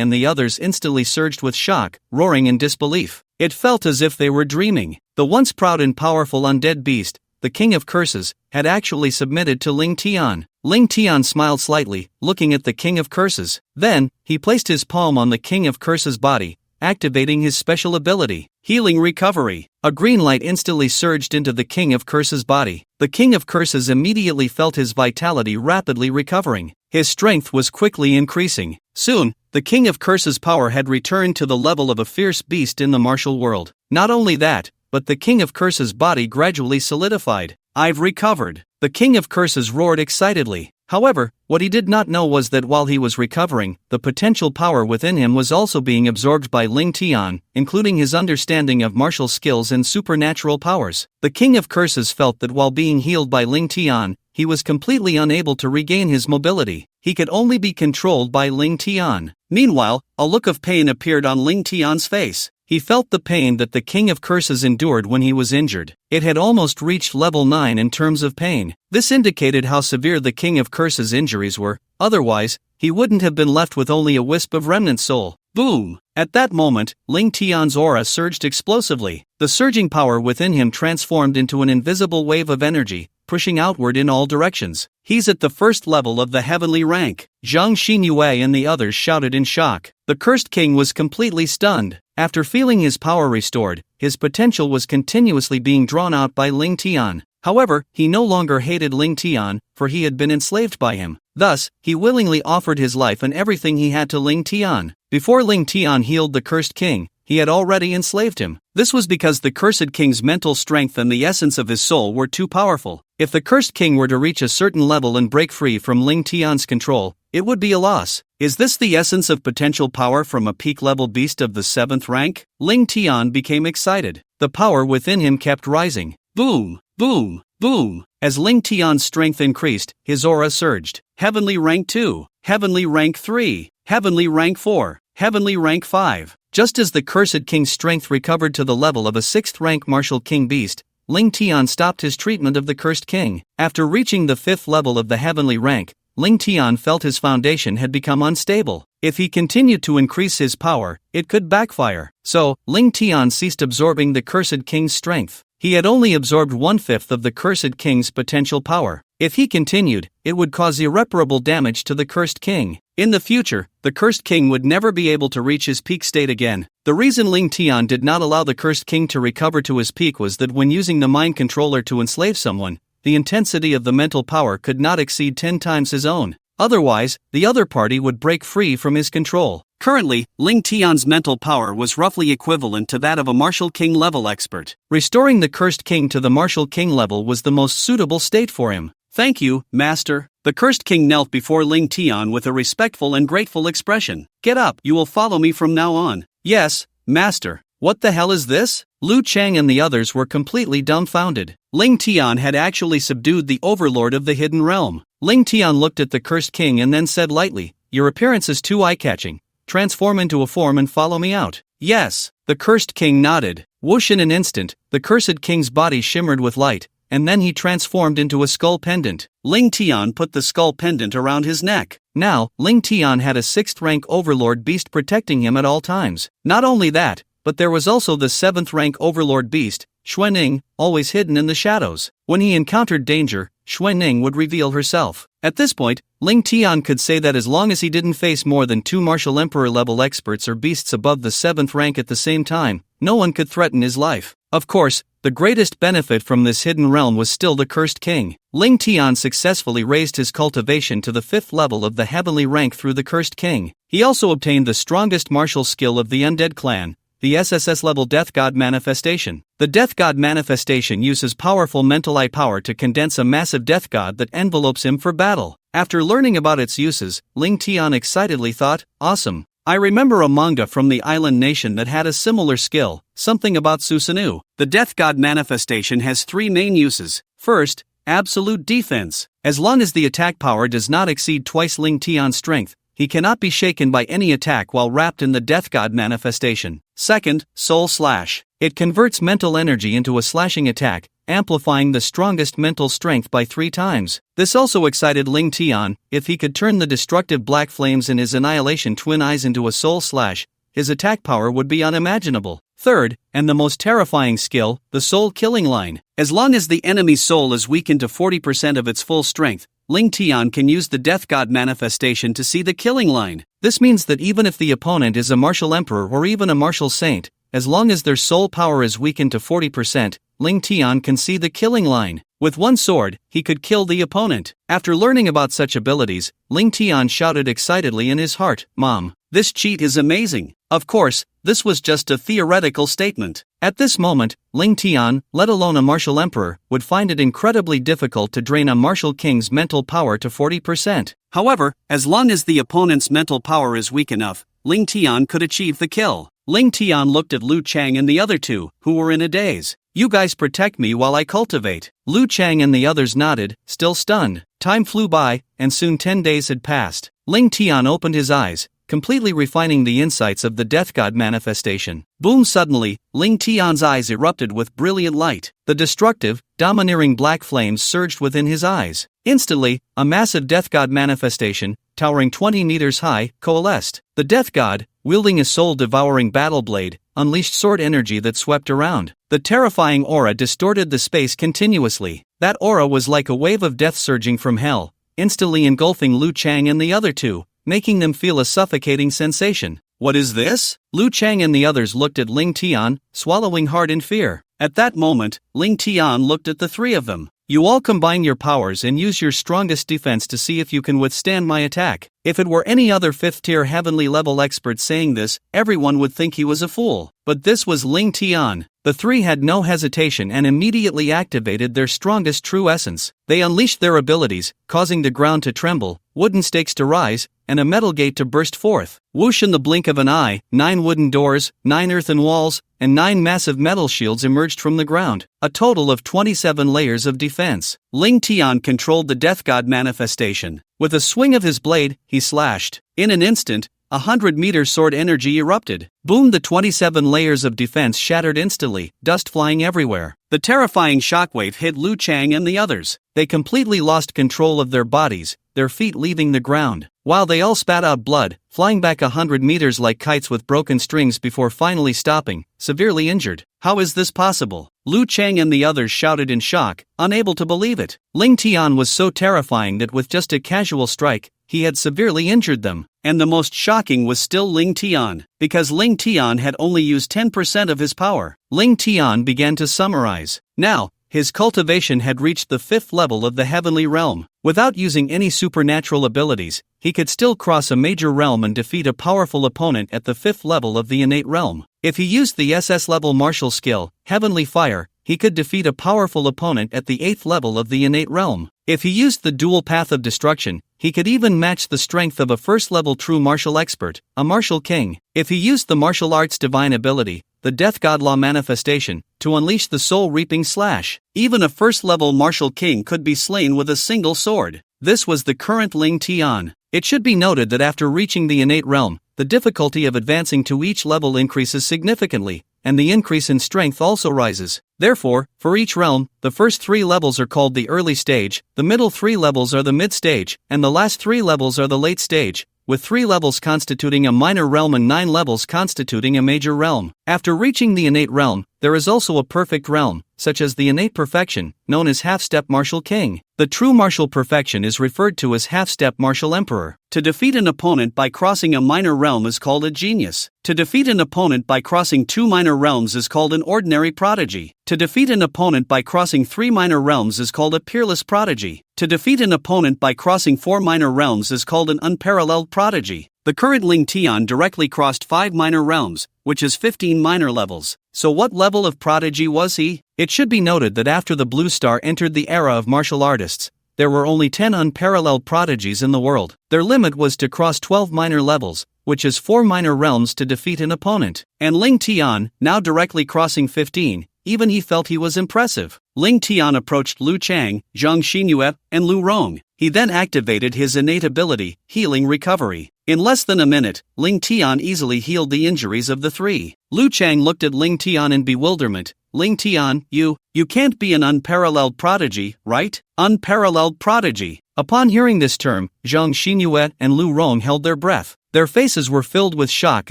and the others instantly surged with shock, roaring in disbelief. It felt as if they were dreaming. The once proud and powerful undead beast, the King of Curses, had actually submitted to Ling Tian. Ling Tian smiled slightly, looking at the King of Curses. Then, he placed his palm on the King of Curses' body, activating his special ability, Healing Recovery. A green light instantly surged into the King of Curses' body. The King of Curses immediately felt his vitality rapidly recovering. His strength was quickly increasing. Soon, the King of Curses' power had returned to the level of a fierce beast in the martial world. Not only that, but the King of Curses' body gradually solidified. "I've recovered." The King of Curses roared excitedly. However, what he did not know was that while he was recovering, the potential power within him was also being absorbed by Ling Tian, including his understanding of martial skills and supernatural powers. The King of Curses felt that while being healed by Ling Tian, he was completely unable to regain his mobility. He could only be controlled by Ling Tian. Meanwhile, a look of pain appeared on Ling Tian's face. He felt the pain that the King of Curses endured when he was injured. It had almost reached level 9 in terms of pain. This indicated how severe the King of Curses' injuries were, otherwise, he wouldn't have been left with only a wisp of remnant soul. Boom! At that moment, Ling Tian's aura surged explosively. The surging power within him transformed into an invisible wave of energy, pushing outward in all directions. He's at the first level of the heavenly rank. Zhang Xinyue and the others shouted in shock. The cursed king was completely stunned. After feeling his power restored, his potential was continuously being drawn out by Ling Tian. However, he no longer hated Ling Tian, for he had been enslaved by him. Thus, he willingly offered his life and everything he had to Ling Tian. Before Ling Tian healed the cursed king, he had already enslaved him. This was because the cursed king's mental strength and the essence of his soul were too powerful. If the cursed king were to reach a certain level and break free from Ling Tian's control, it would be a loss. Is this the essence of potential power from a peak-level beast of the 7th rank? Ling Tian became excited. The power within him kept rising. Boom! Boom! Boom! As Ling Tian's strength increased, his aura surged. Heavenly rank 2, Heavenly rank 3, Heavenly rank 4, Heavenly rank 5. Just as the cursed king's strength recovered to the level of a 6th rank martial king beast, Ling Tian stopped his treatment of the cursed king. After reaching the 5th level of the heavenly rank, Ling Tian felt his foundation had become unstable. If he continued to increase his power, it could backfire. So, Ling Tian ceased absorbing the cursed king's strength. He had only absorbed 1/5 of the cursed king's potential power. If he continued, it would cause irreparable damage to the cursed king. In the future, the cursed king would never be able to reach his peak state again. The reason Ling Tian did not allow the cursed king to recover to his peak was that when using the mind controller to enslave someone, the intensity of the mental power could not exceed 10 times his own. Otherwise, the other party would break free from his control. Currently, Ling Tian's mental power was roughly equivalent to that of a martial king level expert. Restoring the cursed king to the martial king level was the most suitable state for him. Thank you, master. The cursed king knelt before Ling Tian with a respectful and grateful expression. Get up, you will follow me from now on. Yes, master. What the hell is this? Lu Chang and the others were completely dumbfounded. Ling Tian had actually subdued the overlord of the hidden realm. Ling Tian looked at the cursed king and then said lightly, "Your appearance is too eye-catching. Transform into a form and follow me out." Yes. The cursed king nodded. Whoosh, in an instant, the cursed king's body shimmered with light, and then he transformed into a skull pendant. Ling Tian put the skull pendant around his neck. Now, Ling Tian had a 6th rank overlord beast protecting him at all times. Not only that, but there was also the 7th rank overlord beast, Xuanning, always hidden in the shadows. When he encountered danger, Xuanning would reveal herself. At this point, Ling Tian could say that as long as he didn't face more than 2 martial emperor level experts or beasts above the 7th rank at the same time, no one could threaten his life. Of course, the greatest benefit from this hidden realm was still the cursed king. Ling Tian successfully raised his cultivation to the 5th level of the heavenly rank through the cursed king. He also obtained the strongest martial skill of the undead clan, the SSSSS-Level Death God Manifestation. The Death God Manifestation uses powerful mental eye power to condense a massive death god that envelopes him for battle. After learning about its uses, Ling Tian excitedly thought, awesome. I remember a manga from the island nation that had a similar skill, something about Susanoo. The Death God Manifestation has 3 main uses. First, absolute defense. As long as the attack power does not exceed twice Ling Tian's strength, he cannot be shaken by any attack while wrapped in the Death God Manifestation. Second, Soul Slash. It converts mental energy into a slashing attack, amplifying the strongest mental strength by 3 times. This also excited Ling Tian. If he could turn the destructive black flames in his Annihilation Twin Eyes into a Soul Slash, his attack power would be unimaginable. Third, and the most terrifying skill, the Soul Killing Line. As long as the enemy's soul is weakened to 40% of its full strength, Ling Tian can use the Death God Manifestation to see the killing line. This means that even if the opponent is a martial emperor or even a martial saint, as long as their soul power is weakened to 40%, Ling Tian can see the killing line. With one sword, he could kill the opponent. After learning about such abilities, Ling Tian shouted excitedly in his heart, "Mom, This cheat is amazing. Of course, this was just a theoretical statement. At this moment, Ling Tian, let alone a martial emperor, would find it incredibly difficult to drain a martial king's mental power to 40%. However, as long as the opponent's mental power is weak enough, Ling Tian could achieve the kill. Ling Tian looked at Lu Chang and the other two, who were in a daze. "You guys protect me while I cultivate." Lu Chang and the others nodded, still stunned. Time flew by, and soon 10 days had passed. Ling Tian opened his eyes, completely refining the insights of the death god manifestation. Boom! Suddenly, Ling Tian's eyes erupted with brilliant light. The destructive, domineering black flames surged within his eyes. Instantly, a massive death god manifestation, towering 20 meters high, coalesced. The death god, wielding a soul-devouring battle blade, unleashed sword energy that swept around. The terrifying aura distorted the space continuously. That aura was like a wave of death surging from hell, instantly engulfing Lu Chang and the other two, making them feel a suffocating sensation. "What is this?" Lu Chang and the others looked at Ling Tian, swallowing hard in fear. At that moment, Ling Tian looked at the three of them. "You all combine your powers and use your strongest defense to see if you can withstand my attack." If it were any other 5th-tier heavenly level expert saying this, everyone would think he was a fool. But this was Ling Tian. The three had no hesitation and immediately activated their strongest true essence. They unleashed their abilities, causing the ground to tremble, wooden stakes to rise, and a metal gate to burst forth. Whoosh! In the blink of an eye, 9 wooden doors, 9 earthen walls, and 9 massive metal shields emerged from the ground. A total of 27 layers of defense. Ling Tian controlled the death god manifestation. With a swing of his blade, he slashed. In an instant, 100-meter sword energy erupted. Boom! The 27 layers of defense shattered instantly, dust flying everywhere. The terrifying shockwave hit Lu Chang and the others. They completely lost control of their bodies, their feet leaving the ground, while they all spat out blood, flying back 100 meters like kites with broken strings before finally stopping, severely injured. How is this possible? Lu Chang and the others shouted in shock, unable to believe it. Ling Tian was so terrifying that with just a casual strike, he had severely injured them. And the most shocking was still Ling Tian, because Ling Tian had only used 10% of his power. Ling Tian began to summarize. Now, his cultivation had reached the 5th level of the heavenly realm. Without using any supernatural abilities, he could still cross a major realm and defeat a powerful opponent at the 5th level of the innate realm. If he used the SS level martial skill, Heavenly Fire, he could defeat a powerful opponent at the 8th level of the innate realm. If he used the dual path of destruction, he could even match the strength of a 1st-level true martial expert, a martial king. If he used the martial arts divine ability, the death god law manifestation, to unleash the soul-reaping slash, even a 1st-level martial king could be slain with a single sword. This was the current Ling Tian. It should be noted that after reaching the innate realm, the difficulty of advancing to each level increases significantly, and the increase in strength also rises. Therefore, for each realm, the first 3 levels are called the early stage, the middle 3 levels are the mid stage, and the last 3 levels are the late stage, with 3 levels constituting a minor realm and 9 levels constituting a major realm. After reaching the innate realm, there is also a perfect realm, such as the innate perfection, known as half-step martial king. The true martial perfection is referred to as half-step martial emperor. To defeat an opponent by crossing a minor realm is called a genius. To defeat an opponent by crossing 2 minor realms is called an ordinary prodigy. To defeat an opponent by crossing 3 minor realms is called a peerless prodigy. To defeat an opponent by crossing 4 minor realms is called an unparalleled prodigy. The current Ling Tian directly crossed 5 minor realms, which is 15 minor levels. So what level of prodigy was he? It should be noted that after the Blue Star entered the era of martial artists, there were only 10 unparalleled prodigies in the world. Their limit was to cross 12 minor levels, which is 4 minor realms to defeat an opponent. And Ling Tian, now directly crossing 15, even he felt he was impressive. Ling Tian approached Lu Chang, Zhang Xinyue, and Lu Ruan. He then activated his innate ability, Healing Recovery. In less than a minute, Ling Tian easily healed the injuries of the 3. Lu Chang looked at Ling Tian in bewilderment. Ling Tian, you can't be an unparalleled prodigy, right? Unparalleled prodigy. Upon hearing this term, Zhang Xinyue and Lu Ruan held their breath. Their faces were filled with shock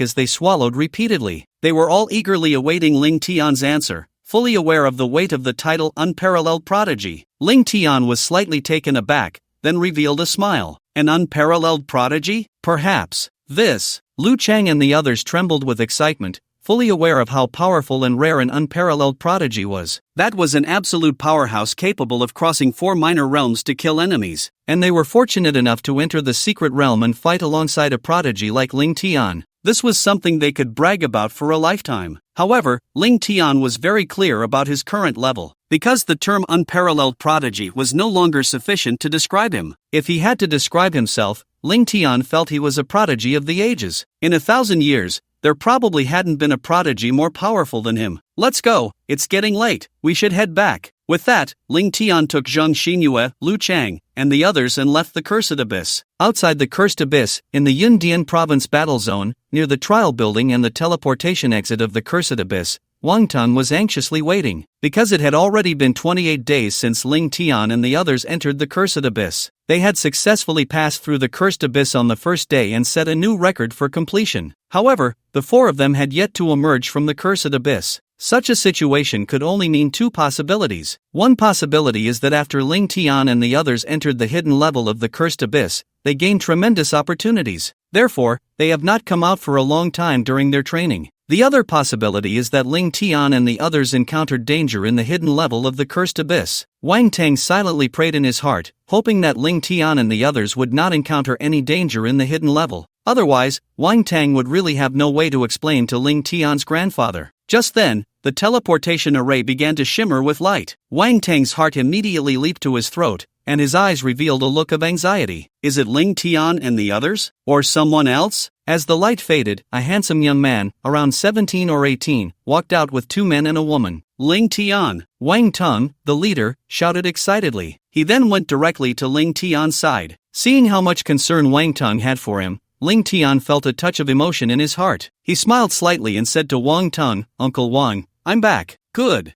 as they swallowed repeatedly. They were all eagerly awaiting Ling Tian's answer, fully aware of the weight of the title unparalleled prodigy. Ling Tian was slightly taken aback, then revealed a smile. An unparalleled prodigy? Perhaps. This. Lu Chang and the others trembled with excitement, fully aware of how powerful and rare an unparalleled prodigy was. That was an absolute powerhouse capable of crossing 4 minor realms to kill enemies, and they were fortunate enough to enter the secret realm and fight alongside a prodigy like Ling Tian. This was something they could brag about for a lifetime. However, Ling Tian was very clear about his current level, because the term unparalleled prodigy was no longer sufficient to describe him. If he had to describe himself, Ling Tian felt he was a prodigy of the ages. In 1,000 years, there probably hadn't been a prodigy more powerful than him. Let's go, it's getting late, we should head back. With that, Ling Tian took Zhang Xinyue, Lu Chang, and the others and left the Cursed Abyss. Outside the Cursed Abyss, in the Yundian Province battle zone, near the trial building and the teleportation exit of the Cursed Abyss, Wang Tang was anxiously waiting, because it had already been 28 days since Ling Tian and the others entered the Cursed Abyss. They had successfully passed through the Cursed Abyss on the first day and set a new record for completion. However, the 4 of them had yet to emerge from the Cursed Abyss. Such a situation could only mean 2 possibilities. One possibility is that after Ling Tian and the others entered the hidden level of the Cursed Abyss, they gained tremendous opportunities. Therefore, they have not come out for a long time during their training. The other possibility is that Ling Tian and the others encountered danger in the hidden level of the Cursed Abyss. Wang Tang silently prayed in his heart, hoping that Ling Tian and the others would not encounter any danger in the hidden level. Otherwise, Wang Tang would really have no way to explain to Ling Tian's grandfather. Just then, the teleportation array began to shimmer with light. Wang Tang's heart immediately leaped to his throat, and his eyes revealed a look of anxiety. Is it Ling Tian and the others? Or someone else? As the light faded, a handsome young man, around 17 or 18, walked out with 2 men and a woman. Ling Tian! Wang Tang, the leader, shouted excitedly. He then went directly to Ling Tian's side. Seeing how much concern Wang Tang had for him, Ling Tian felt a touch of emotion in his heart. He smiled slightly and said to Wang Tang, "Uncle Wang, I'm back." Good.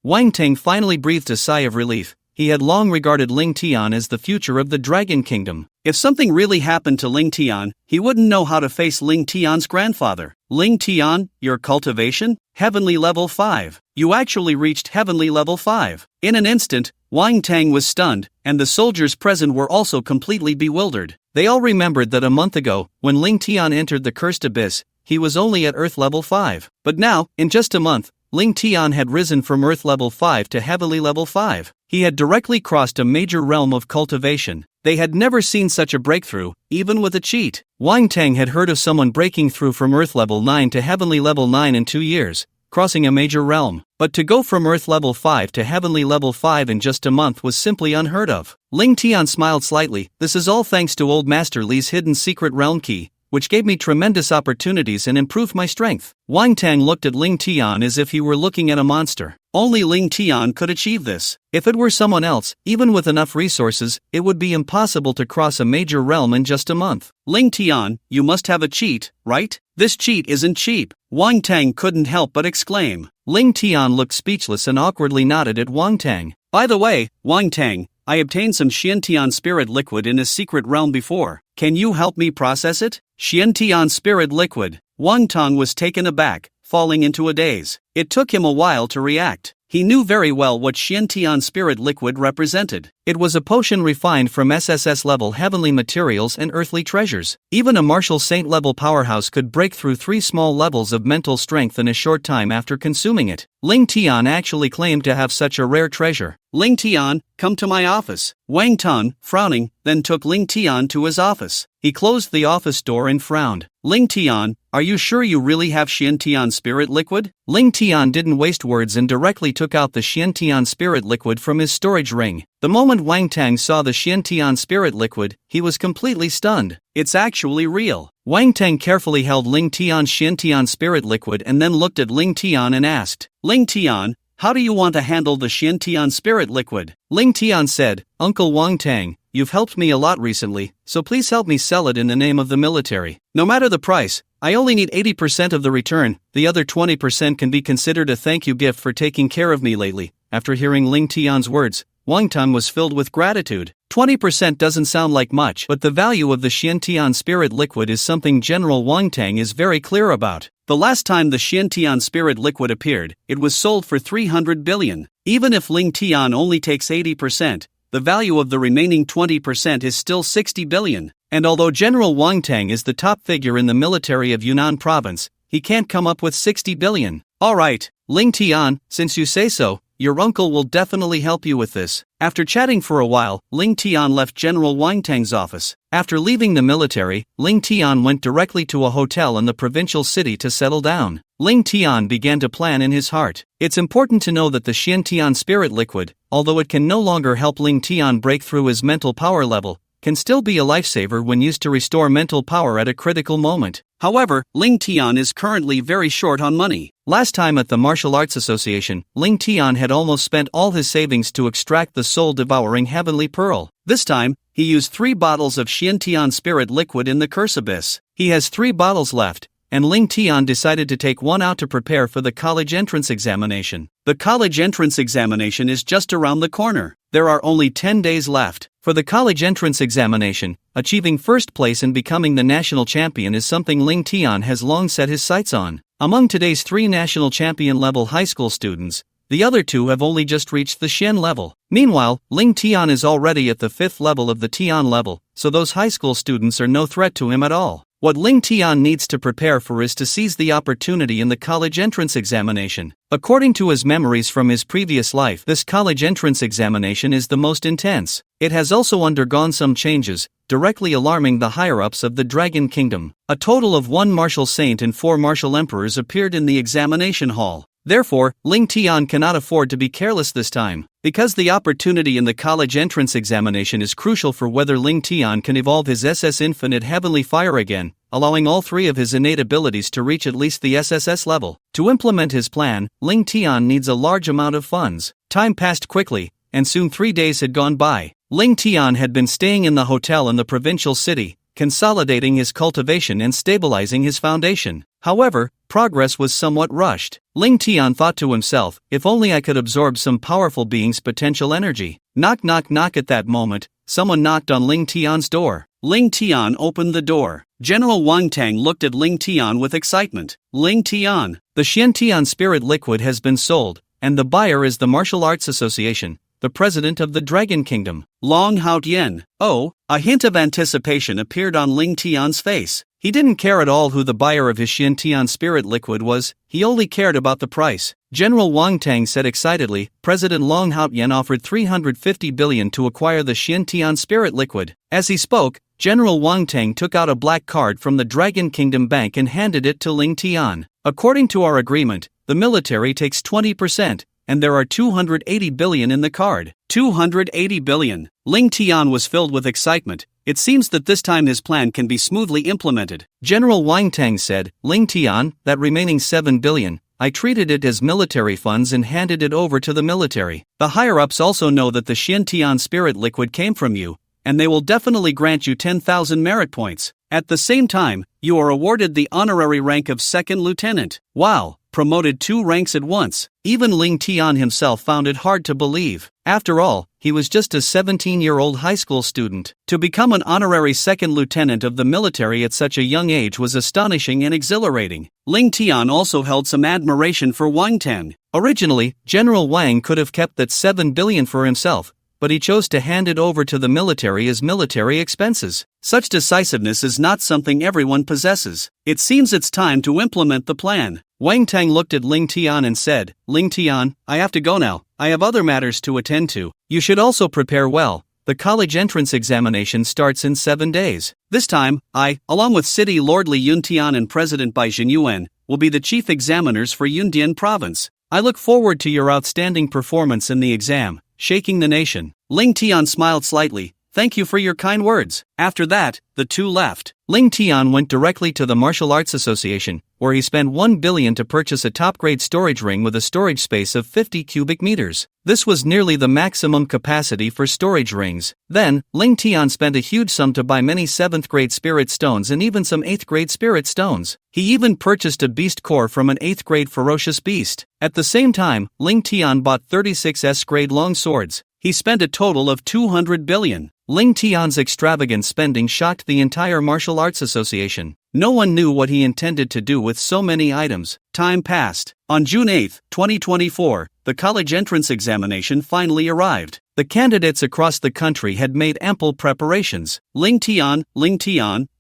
Wang Tang finally breathed a sigh of relief. He had long regarded Ling Tian as the future of the Dragon Kingdom. If something really happened to Ling Tian, he wouldn't know how to face Ling Tian's grandfather. Ling Tian, your cultivation? Heavenly level 5. You actually reached heavenly level 5. In an instant, Wang Tang was stunned, and the soldiers present were also completely bewildered. They all remembered that a month ago, when Ling Tian entered the Cursed Abyss, he was only at Earth level 5. But now, in just a month, Ling Tian had risen from Earth level 5 to Heavenly level 5. He had directly crossed a major realm of cultivation. They had never seen such a breakthrough, even with a cheat. Wang Tang had heard of someone breaking through from Earth level 9 to Heavenly level 9 in 2 years, crossing a major realm. But to go from Earth level 5 to Heavenly level 5 in just a month was simply unheard of. Ling Tian smiled slightly. This is all thanks to Old Master Li's hidden secret realm key, which gave me tremendous opportunities and improved my strength. Wang Tang looked at Ling Tian as if he were looking at a monster. Only Ling Tian could achieve this. If it were someone else, even with enough resources, it would be impossible to cross a major realm in just a month. Ling Tian, you must have a cheat, right? This cheat isn't cheap. Wang Tang couldn't help but exclaim. Ling Tian looked speechless and awkwardly nodded at Wang Tang. By the way, Wang Tang, I obtained some Xiantian spirit liquid in a secret realm before. Can you help me process it? Xiantian spirit liquid. Wang Tang was taken aback, falling into a daze. It took him a while to react. He knew very well what Xiantian spirit liquid represented. It was a potion refined from SSSSS-Level heavenly materials and earthly treasures. Even a martial saint-level powerhouse could break through 3 small levels of mental strength in a short time after consuming it. Ling Tian actually claimed to have such a rare treasure. Ling Tian, come to my office. Wang Tang, frowning, then took Ling Tian to his office. He closed the office door and frowned. Ling Tian, are you sure you really have Xiantian spirit liquid? Ling Tian didn't waste words and directly took out the Xiantian spirit liquid from his storage ring. The moment Wang Tang saw the Xiantian spirit liquid, he was completely stunned. It's actually real. Wang Tang carefully held Ling Tian's Xiantian spirit liquid and then looked at Ling Tian and asked, Ling Tian, how do you want to handle the Xiantian spirit liquid? Ling Tian said, Uncle Wang Tang, you've helped me a lot recently, so please help me sell it in the name of the military. No matter the price, I only need 80% of the return, the other 20% can be considered a thank you gift for taking care of me lately. After hearing Ling Tian's words, Wang Tang was filled with gratitude. 20% doesn't sound like much, but the value of the Xiantian spirit liquid is something General Wang Tang is very clear about. The last time the Xiantian spirit liquid appeared, it was sold for 300 billion. Even if Ling Tian only takes 80%, the value of the remaining 20% is still 60 billion. And although General Wang Tang is the top figure in the military of Yunnan province, he can't come up with 60 billion. Alright, Ling Tian, since you say so, your uncle will definitely help you with this. After chatting for a while, Ling Tian left General Wang Tang's office. After leaving the military, Ling Tian went directly to a hotel in the provincial city to settle down. Ling Tian began to plan in his heart. It's important to know that the Xian Tian spirit liquid, although it can no longer help Ling Tian break through his mental power level, can still be a lifesaver when used to restore mental power at a critical moment. However, Ling Tian is currently very short on money. Last time at the Martial Arts Association, Ling Tian had almost spent all his savings to extract the soul-devouring heavenly pearl. This time, he used 3 bottles of Xian Tian spirit liquid in the curse abyss. He has 3 bottles left, and Ling Tian decided to take one out to prepare for the college entrance examination. The college entrance examination is just around the corner. There are only 10 days left. For the college entrance examination, achieving first place and becoming the national champion is something Ling Tian has long set his sights on. Among today's 3 national champion level high school students, the other 2 have only just reached the Xian level. Meanwhile, Ling Tian is already at the 5th level of the Tian level, so those high school students are no threat to him at all. What Ling Tian needs to prepare for is to seize the opportunity in the college entrance examination. According to his memories from his previous life, this college entrance examination is the most intense. It has also undergone some changes, directly alarming the higher-ups of the Dragon Kingdom. A total of 1 martial saint and 4 martial emperors appeared in the examination hall. Therefore, Ling Tian cannot afford to be careless this time. Because the opportunity in the college entrance examination is crucial for whether Ling Tian can evolve his SS Infinite Heavenly Fire again, allowing all 3 of his innate abilities to reach at least the SSS level. To implement his plan, Ling Tian needs a large amount of funds. Time passed quickly, and soon 3 days had gone by. Ling Tian had been staying in the hotel in the provincial city, consolidating his cultivation and stabilizing his foundation. However, progress was somewhat rushed. Ling Tian thought to himself, if only I could absorb some powerful being's potential energy. Knock knock knock. At that moment, someone knocked on Ling Tian's door. Ling Tian opened the door. General Wang Tang looked at Ling Tian with excitement. Ling Tian, the Xian Tian spirit liquid has been sold, and the buyer is the Martial Arts Association, the president of the Dragon Kingdom, Long Hao Tian. Oh, a hint of anticipation appeared on Ling Tian's face. He didn't care at all who the buyer of his Xian Tian spirit liquid was, he only cared about the price. General Wang Tang said excitedly, President Long Hao Tian offered 350 billion to acquire the Xian Tian spirit liquid. As he spoke, General Wang Tang took out a black card from the Dragon Kingdom Bank and handed it to Ling Tian. According to our agreement, the military takes 20%, and there are 280 billion in the card. 280 billion. Ling Tian was filled with excitement. It seems that this time his plan can be smoothly implemented. General Wang Tang said, Ling Tian, that remaining 7 billion, I treated it as military funds and handed it over to the military. The higher-ups also know that the Xian Tian spirit liquid came from you, and they will definitely grant you 10,000 merit points. At the same time, you are awarded the honorary rank of 2nd lieutenant. Wow, promoted 2 ranks at once. Even Ling Tian himself found it hard to believe. After all, he was just a 17-year-old high school student. To become an honorary 2nd lieutenant of the military at such a young age was astonishing and exhilarating. Ling Tian also held some admiration for Wang Tang. Originally, General Wang could have kept that 7 billion for himself, but he chose to hand it over to the military as military expenses. Such decisiveness is not something everyone possesses. It seems it's time to implement the plan. Wang Tang looked at Ling Tian and said, Ling Tian, I have to go now. I have other matters to attend to. You should also prepare well. The college entrance examination starts in 7 days. This time, I, along with City Lord Li Yuntian and President Bai Jinyuan, will be the chief examiners for Yundian province. I look forward to your outstanding performance in the exam. Shaking the nation. Ling Tian smiled slightly. Thank you for your kind words. After that, the 2 left. Ling Tian went directly to the Martial Arts Association, where he spent 1 billion to purchase a top-grade storage ring with a storage space of 50 cubic meters. This was nearly the maximum capacity for storage rings. Then, Ling Tian spent a huge sum to buy many 7th-grade spirit stones and even some 8th-grade spirit stones. He even purchased a beast core from an 8th-grade ferocious beast. At the same time, Ling Tian bought 36 S-grade long swords. He spent a total of 200 billion. Ling Tian's extravagant spending shocked the entire Martial Arts Association. No one knew what he intended to do with so many items. Time passed. On June 8, 2024, the college entrance examination finally arrived. The candidates across the country had made ample preparations. Ling Tian,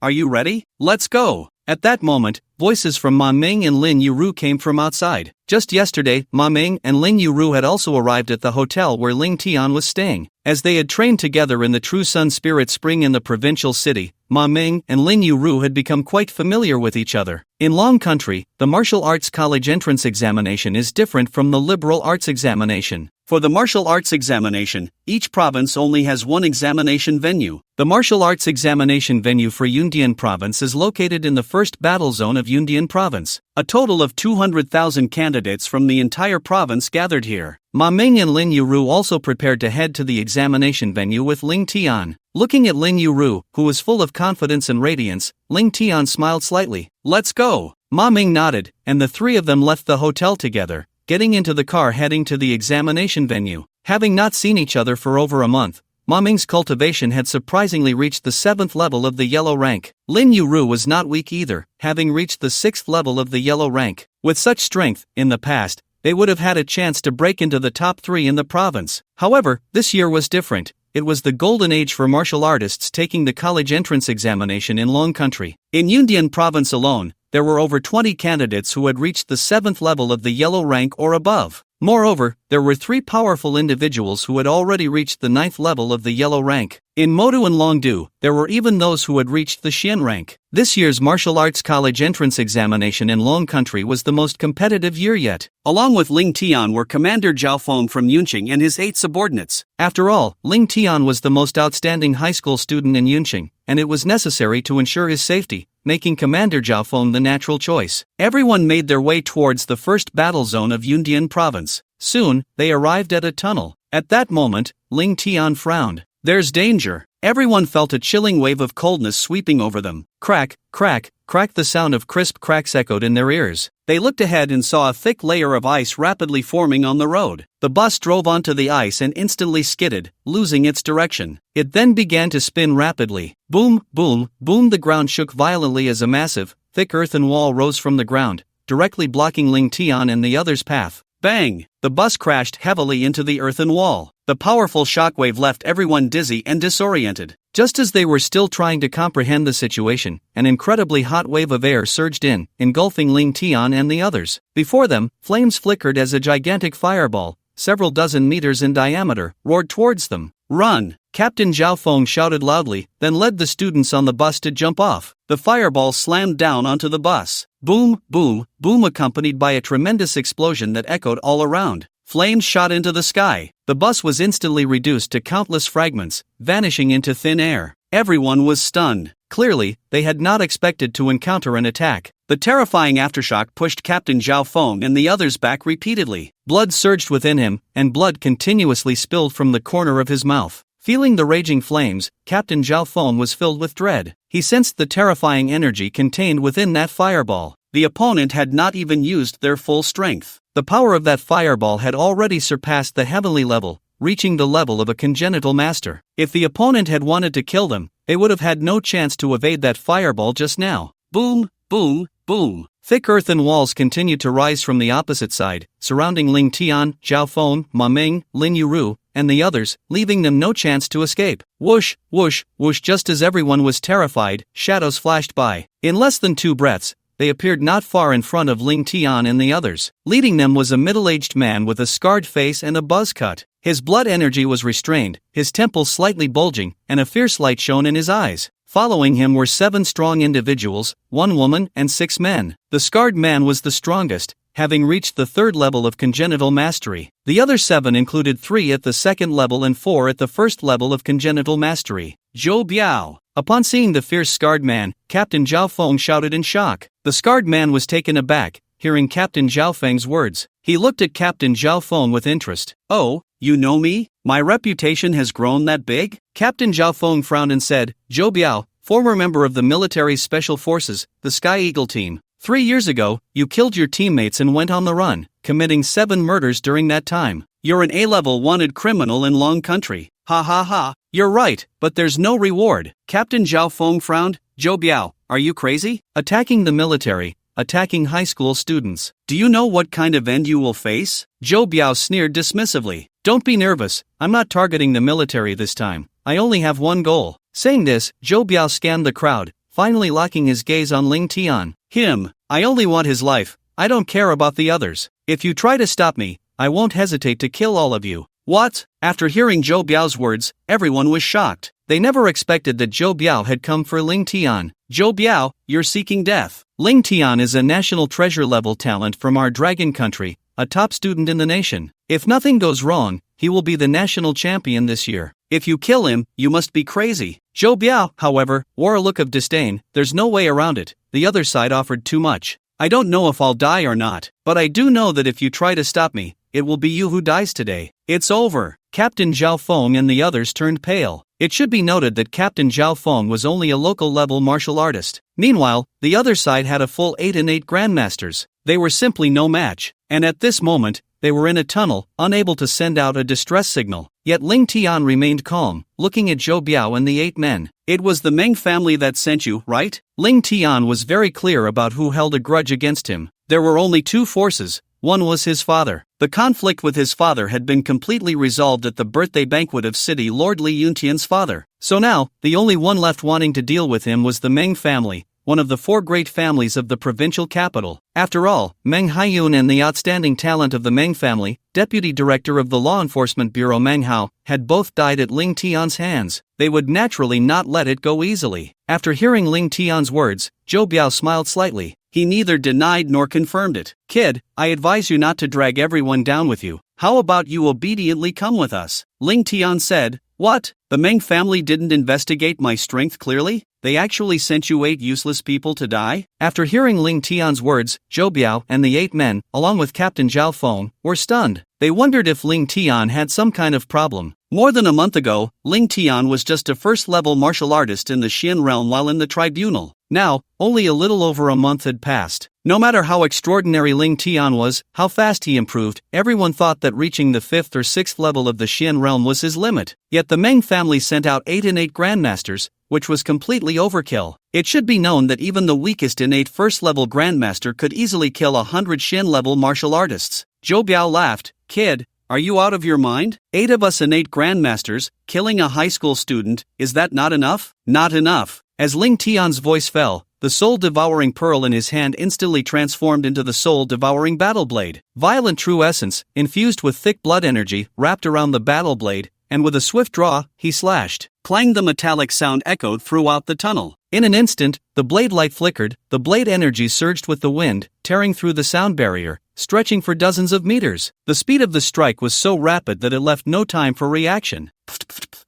are you ready? Let's go. At that moment, voices from Ma Ming and Lin Ru came from outside. Just yesterday, Ma Ming and Lin Ru had also arrived at the hotel where Ling Tian was staying. As they had trained together in the True Sun Spirit Spring in the provincial city, Ma Ming and Lin Ru had become quite familiar with each other. In Long Country, the martial arts college entrance examination is different from the liberal arts examination. For the martial arts examination, each province only has one examination venue. The martial arts examination venue for Yundian province is located in the first battle zone of Yundian province. A total of 200,000 candidates from the entire province gathered here. Ma Ming and Lin Ru also prepared to head to the examination venue with Ling Tian. Looking at Lin Ru, who was full of confidence and radiance, Ling Tian smiled slightly. "Let's go." Ma Ming nodded, and the three of them left the hotel together, getting into the car heading to the examination venue. Having not seen each other for over a month, Ma Ming's cultivation had surprisingly reached the 7th level of the yellow rank. Lin Ru was not weak either, having reached the 6th level of the yellow rank. With such strength, in the past, they would have had a chance to break into the top 3 in the province. However, this year was different. It was the golden age for martial artists taking the college entrance examination in Long Country. In Yundian province alone, there were over 20 candidates who had reached the 7th level of the yellow rank or above. Moreover, there were 3 powerful individuals who had already reached the 9th level of the yellow rank. In Modu and Longdu, there were even those who had reached the Xian rank. This year's martial arts college entrance examination in Long Country was the most competitive year yet. Along with Ling Tian were Commander Zhao Feng from Yunqing and his 8 subordinates. After all, Ling Tian was the most outstanding high school student in Yunqing, and it was necessary to ensure his safety, making Commander Zhao Feng the natural choice. Everyone made their way towards the first battle zone of Yundian province. Soon, they arrived at a tunnel. At that moment, Ling Tian frowned. "There's danger." Everyone felt a chilling wave of coldness sweeping over them. Crack, crack, crack, the sound of crisp cracks echoed in their ears. They looked ahead and saw a thick layer of ice rapidly forming on the road. The bus drove onto the ice and instantly skidded, losing its direction. It then began to spin rapidly. Boom, boom, boom, the ground shook violently as a massive, thick earthen wall rose from the ground, directly blocking Ling Tian and the others' path. Bang! The bus crashed heavily into the earthen wall. The powerful shockwave left everyone dizzy and disoriented. Just as they were still trying to comprehend the situation, an incredibly hot wave of air surged in, engulfing Ling Tian and the others. Before them, flames flickered as a gigantic fireball, several dozen meters in diameter, roared towards them. "Run!" Captain Zhao Feng shouted loudly, then led the students on the bus to jump off. The fireball slammed down onto the bus. Boom, boom, boom, accompanied by a tremendous explosion that echoed all around. Flames shot into the sky. The bus was instantly reduced to countless fragments, vanishing into thin air. Everyone was stunned. Clearly, they had not expected to encounter an attack. The terrifying aftershock pushed Captain Zhao Feng and the others back repeatedly. Blood surged within him, and blood continuously spilled from the corner of his mouth. Feeling the raging flames, Captain Zhao Feng was filled with dread. He sensed the terrifying energy contained within that fireball. The opponent had not even used their full strength. The power of that fireball had already surpassed the heavenly level, reaching the level of a congenital master. If the opponent had wanted to kill them, they would have had no chance to evade that fireball just now. Boom, boom, boom. Thick earthen walls continued to rise from the opposite side, surrounding Ling Tian, Zhao Feng, Ma Ming, Lin Ru, and the others, leaving them no chance to escape. Whoosh, whoosh, whoosh. Just as everyone was terrified, shadows flashed by. In less than 2 breaths, they appeared not far in front of Ling Tian and the others. Leading them was a middle-aged man with a scarred face and a buzz cut. His blood energy was restrained, his temples slightly bulging, and a fierce light shone in his eyes. Following him were 7 strong individuals, 1 woman and 6 men. The scarred man was the strongest, having reached the 3rd level of congenital mastery. The other 7 included 3 at the 2nd level and 4 at the 1st level of congenital mastery. Zhou Biao. Upon seeing the fierce scarred man, Captain Zhao Feng shouted in shock. The scarred man was taken aback, hearing Captain Zhao Feng's words. He looked at Captain Zhao Feng with interest. "Oh, you know me? My reputation has grown that big?" Captain Zhao Feng frowned and said, "Zhou Biao, former member of the military special forces, the Sky Eagle team. 3 years ago, you killed your teammates and went on the run, committing 7 murders during that time. You're an A-level wanted criminal in Long Country. Ha ha ha. You're right, but there's no reward." Captain Zhao Feng frowned. "Zhou Biao, are you crazy? Attacking the military, attacking high school students. Do you know what kind of end you will face?" Zhou Biao sneered dismissively. "Don't be nervous, I'm not targeting the military this time. I only have one goal." Saying this, Zhou Biao scanned the crowd, finally locking his gaze on Ling Tian. Him. I only want his life. I don't care about the others. If you try to stop me, I won't hesitate to kill all of you. What? After hearing Zhou Biao's words, everyone was shocked. They never expected that Zhou Biao had come for Ling Tian. Zhou Biao, you're seeking death. Ling Tian is a national treasure level talent from our dragon country, a top student in the nation. If nothing goes wrong, he will be the national champion this year. If you kill him, you must be crazy. Zhou Biao, however, wore a look of disdain. There's no way around it. The other side offered too much. I don't know if I'll die or not, but I do know that if you try to stop me, it will be you who dies today. It's over. Captain Zhao Feng and the others turned pale. It should be noted that Captain Zhao Feng was only a local level martial artist. Meanwhile, the other side had a full 8 and 8 grandmasters. They were simply no match, and at this moment, they were in a tunnel, unable to send out a distress signal. Yet Ling Tian remained calm, looking at Zhou Biao and the 8 men. It was the Meng family that sent you, right? Ling Tian was very clear about who held a grudge against him. There were only two forces. One was his father. The conflict with his father had been completely resolved at the birthday banquet of City Lord Li Yuntian's father. So now, the only one left wanting to deal with him was the Meng family, one of the 4 great families of the provincial capital. After all, Meng Haiyun and the outstanding talent of the Meng family, deputy director of the law enforcement bureau Meng Hao, had both died at Ling Tian's hands. They would naturally not let it go easily. After hearing Ling Tian's words, Zhou Biao smiled slightly. He neither denied nor confirmed it. Kid, I advise you not to drag everyone down with you. How about you obediently come with us? Ling Tian said. What? The Meng family didn't investigate my strength clearly? They actually sent you 8 useless people to die? After hearing Ling Tian's words, Zhou Biao and the 8 men, along with Captain Zhao Feng, were stunned. They wondered if Ling Tian had some kind of problem. More than a month ago, Ling Tian was just a first-level martial artist in the Xian realm while in the tribunal. Now, only a little over a month had passed. No matter how extraordinary Ling Tian was, how fast he improved, everyone thought that reaching the 5th or 6th level of the Xian realm was his limit. Yet the Meng family sent out 8 and 8 grandmasters, which was completely overkill. It should be known that even the weakest innate first-level grandmaster could easily kill 100 Xian-level martial artists. Zhou Biao laughed. Kid, are you out of your mind? 8 of us innate grandmasters, killing a high school student, is that not enough? Not enough. As Ling Tian's voice fell, the soul-devouring pearl in his hand instantly transformed into the soul-devouring battle blade. Violent true essence, infused with thick blood energy, wrapped around the battle blade, and with a swift draw, he slashed. Clang! The metallic sound echoed throughout the tunnel. In an instant, the blade light flickered, the blade energy surged with the wind, tearing through the sound barrier, stretching for dozens of meters. The speed of the strike was so rapid that it left no time for reaction.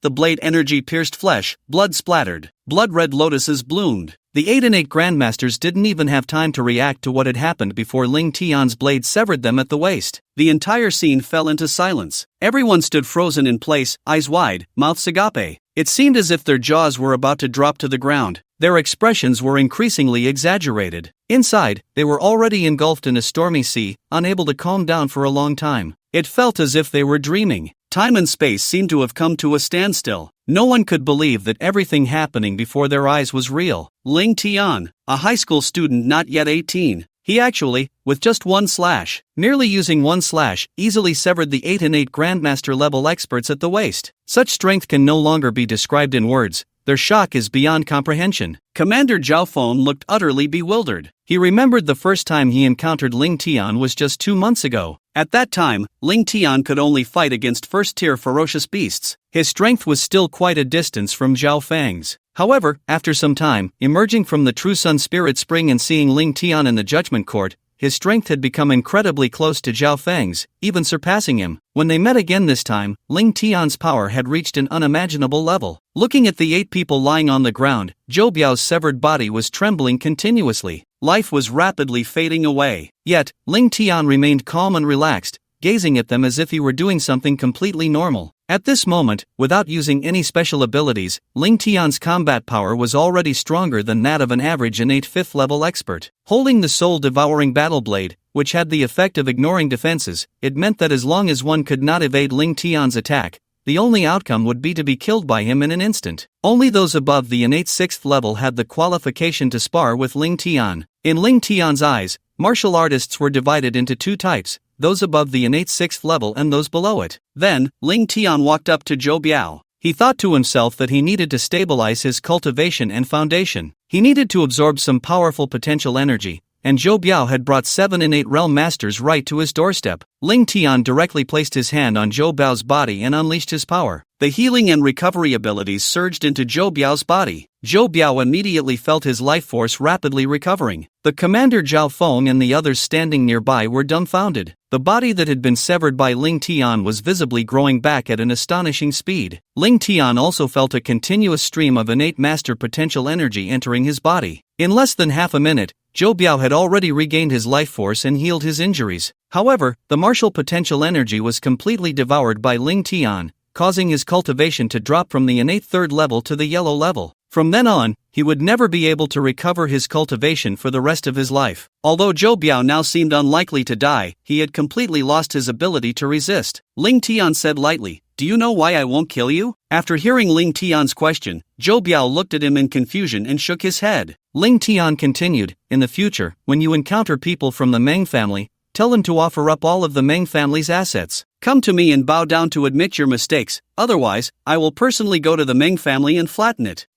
The blade energy pierced flesh, blood splattered, blood-red lotuses bloomed. The 8 and 8 grandmasters didn't even have time to react to what had happened before Ling Tian's blade severed them at the waist. The entire scene fell into silence. Everyone stood frozen in place, eyes wide, mouths agape. It seemed as if their jaws were about to drop to the ground. Their expressions were increasingly exaggerated. Inside, they were already engulfed in a stormy sea, unable to calm down for a long time. It felt as if they were dreaming. Time and space seemed to have come to a standstill. No one could believe that everything happening before their eyes was real. Ling Tian, a high school student not yet 18, he actually, with just one slash, merely using one slash, easily severed the 8 and 8 grandmaster level experts at the waist. Such strength can no longer be described in words. Their shock is beyond comprehension. Commander Zhao Feng looked utterly bewildered. He remembered the first time he encountered Ling Tian was just 2 months ago. At that time, Ling Tian could only fight against first-tier ferocious beasts. His strength was still quite a distance from Zhao Feng's. However, after some time, emerging from the True Sun Spirit Spring and seeing Ling Tian in the Judgment Court, his strength had become incredibly close to Zhao Feng's, even surpassing him. When they met again this time, Ling Tian's power had reached an unimaginable level. Looking at the 8 people lying on the ground, Zhou Biao's severed body was trembling continuously. Life was rapidly fading away. Yet, Ling Tian remained calm and relaxed, gazing at them as if he were doing something completely normal. At this moment, without using any special abilities, Ling Tian's combat power was already stronger than that of an average innate 5th level expert. Holding the soul-devouring battle blade, which had the effect of ignoring defenses, it meant that as long as one could not evade Ling Tian's attack, the only outcome would be to be killed by him in an instant. Only those above the innate 6th level had the qualification to spar with Ling Tian. In Ling Tian's eyes, martial artists were divided into 2 types, those above the innate 6th level and those below it. Then, Ling Tian walked up to Zhou Biao. He thought to himself that he needed to stabilize his cultivation and foundation. He needed to absorb some powerful potential energy, and Zhou Biao had brought 7 innate realm masters right to his doorstep. Ling Tian directly placed his hand on Zhou Biao's body and unleashed his power. The healing and recovery abilities surged into Zhou Biao's body. Zhou Biao immediately felt his life force rapidly recovering. The commander Zhao Feng and the others standing nearby were dumbfounded. The body that had been severed by Ling Tian was visibly growing back at an astonishing speed. Ling Tian also felt a continuous stream of innate master potential energy entering his body. In less than half a minute, Zhou Biao had already regained his life force and healed his injuries. However, the martial potential energy was completely devoured by Ling Tian, causing his cultivation to drop from the innate 3rd level to the yellow level. From then on, he would never be able to recover his cultivation for the rest of his life. Although Zhou Biao now seemed unlikely to die, he had completely lost his ability to resist. Ling Tian said lightly, "Do you know why I won't kill you?" After hearing Ling Tian's question, Zhou Biao looked at him in confusion and shook his head. Ling Tian continued, "In the future, when you encounter people from the Mang family, tell them to offer up all of the Mang family's assets. Come to me and bow down to admit your mistakes, otherwise, I will personally go to the Mang family and flatten it."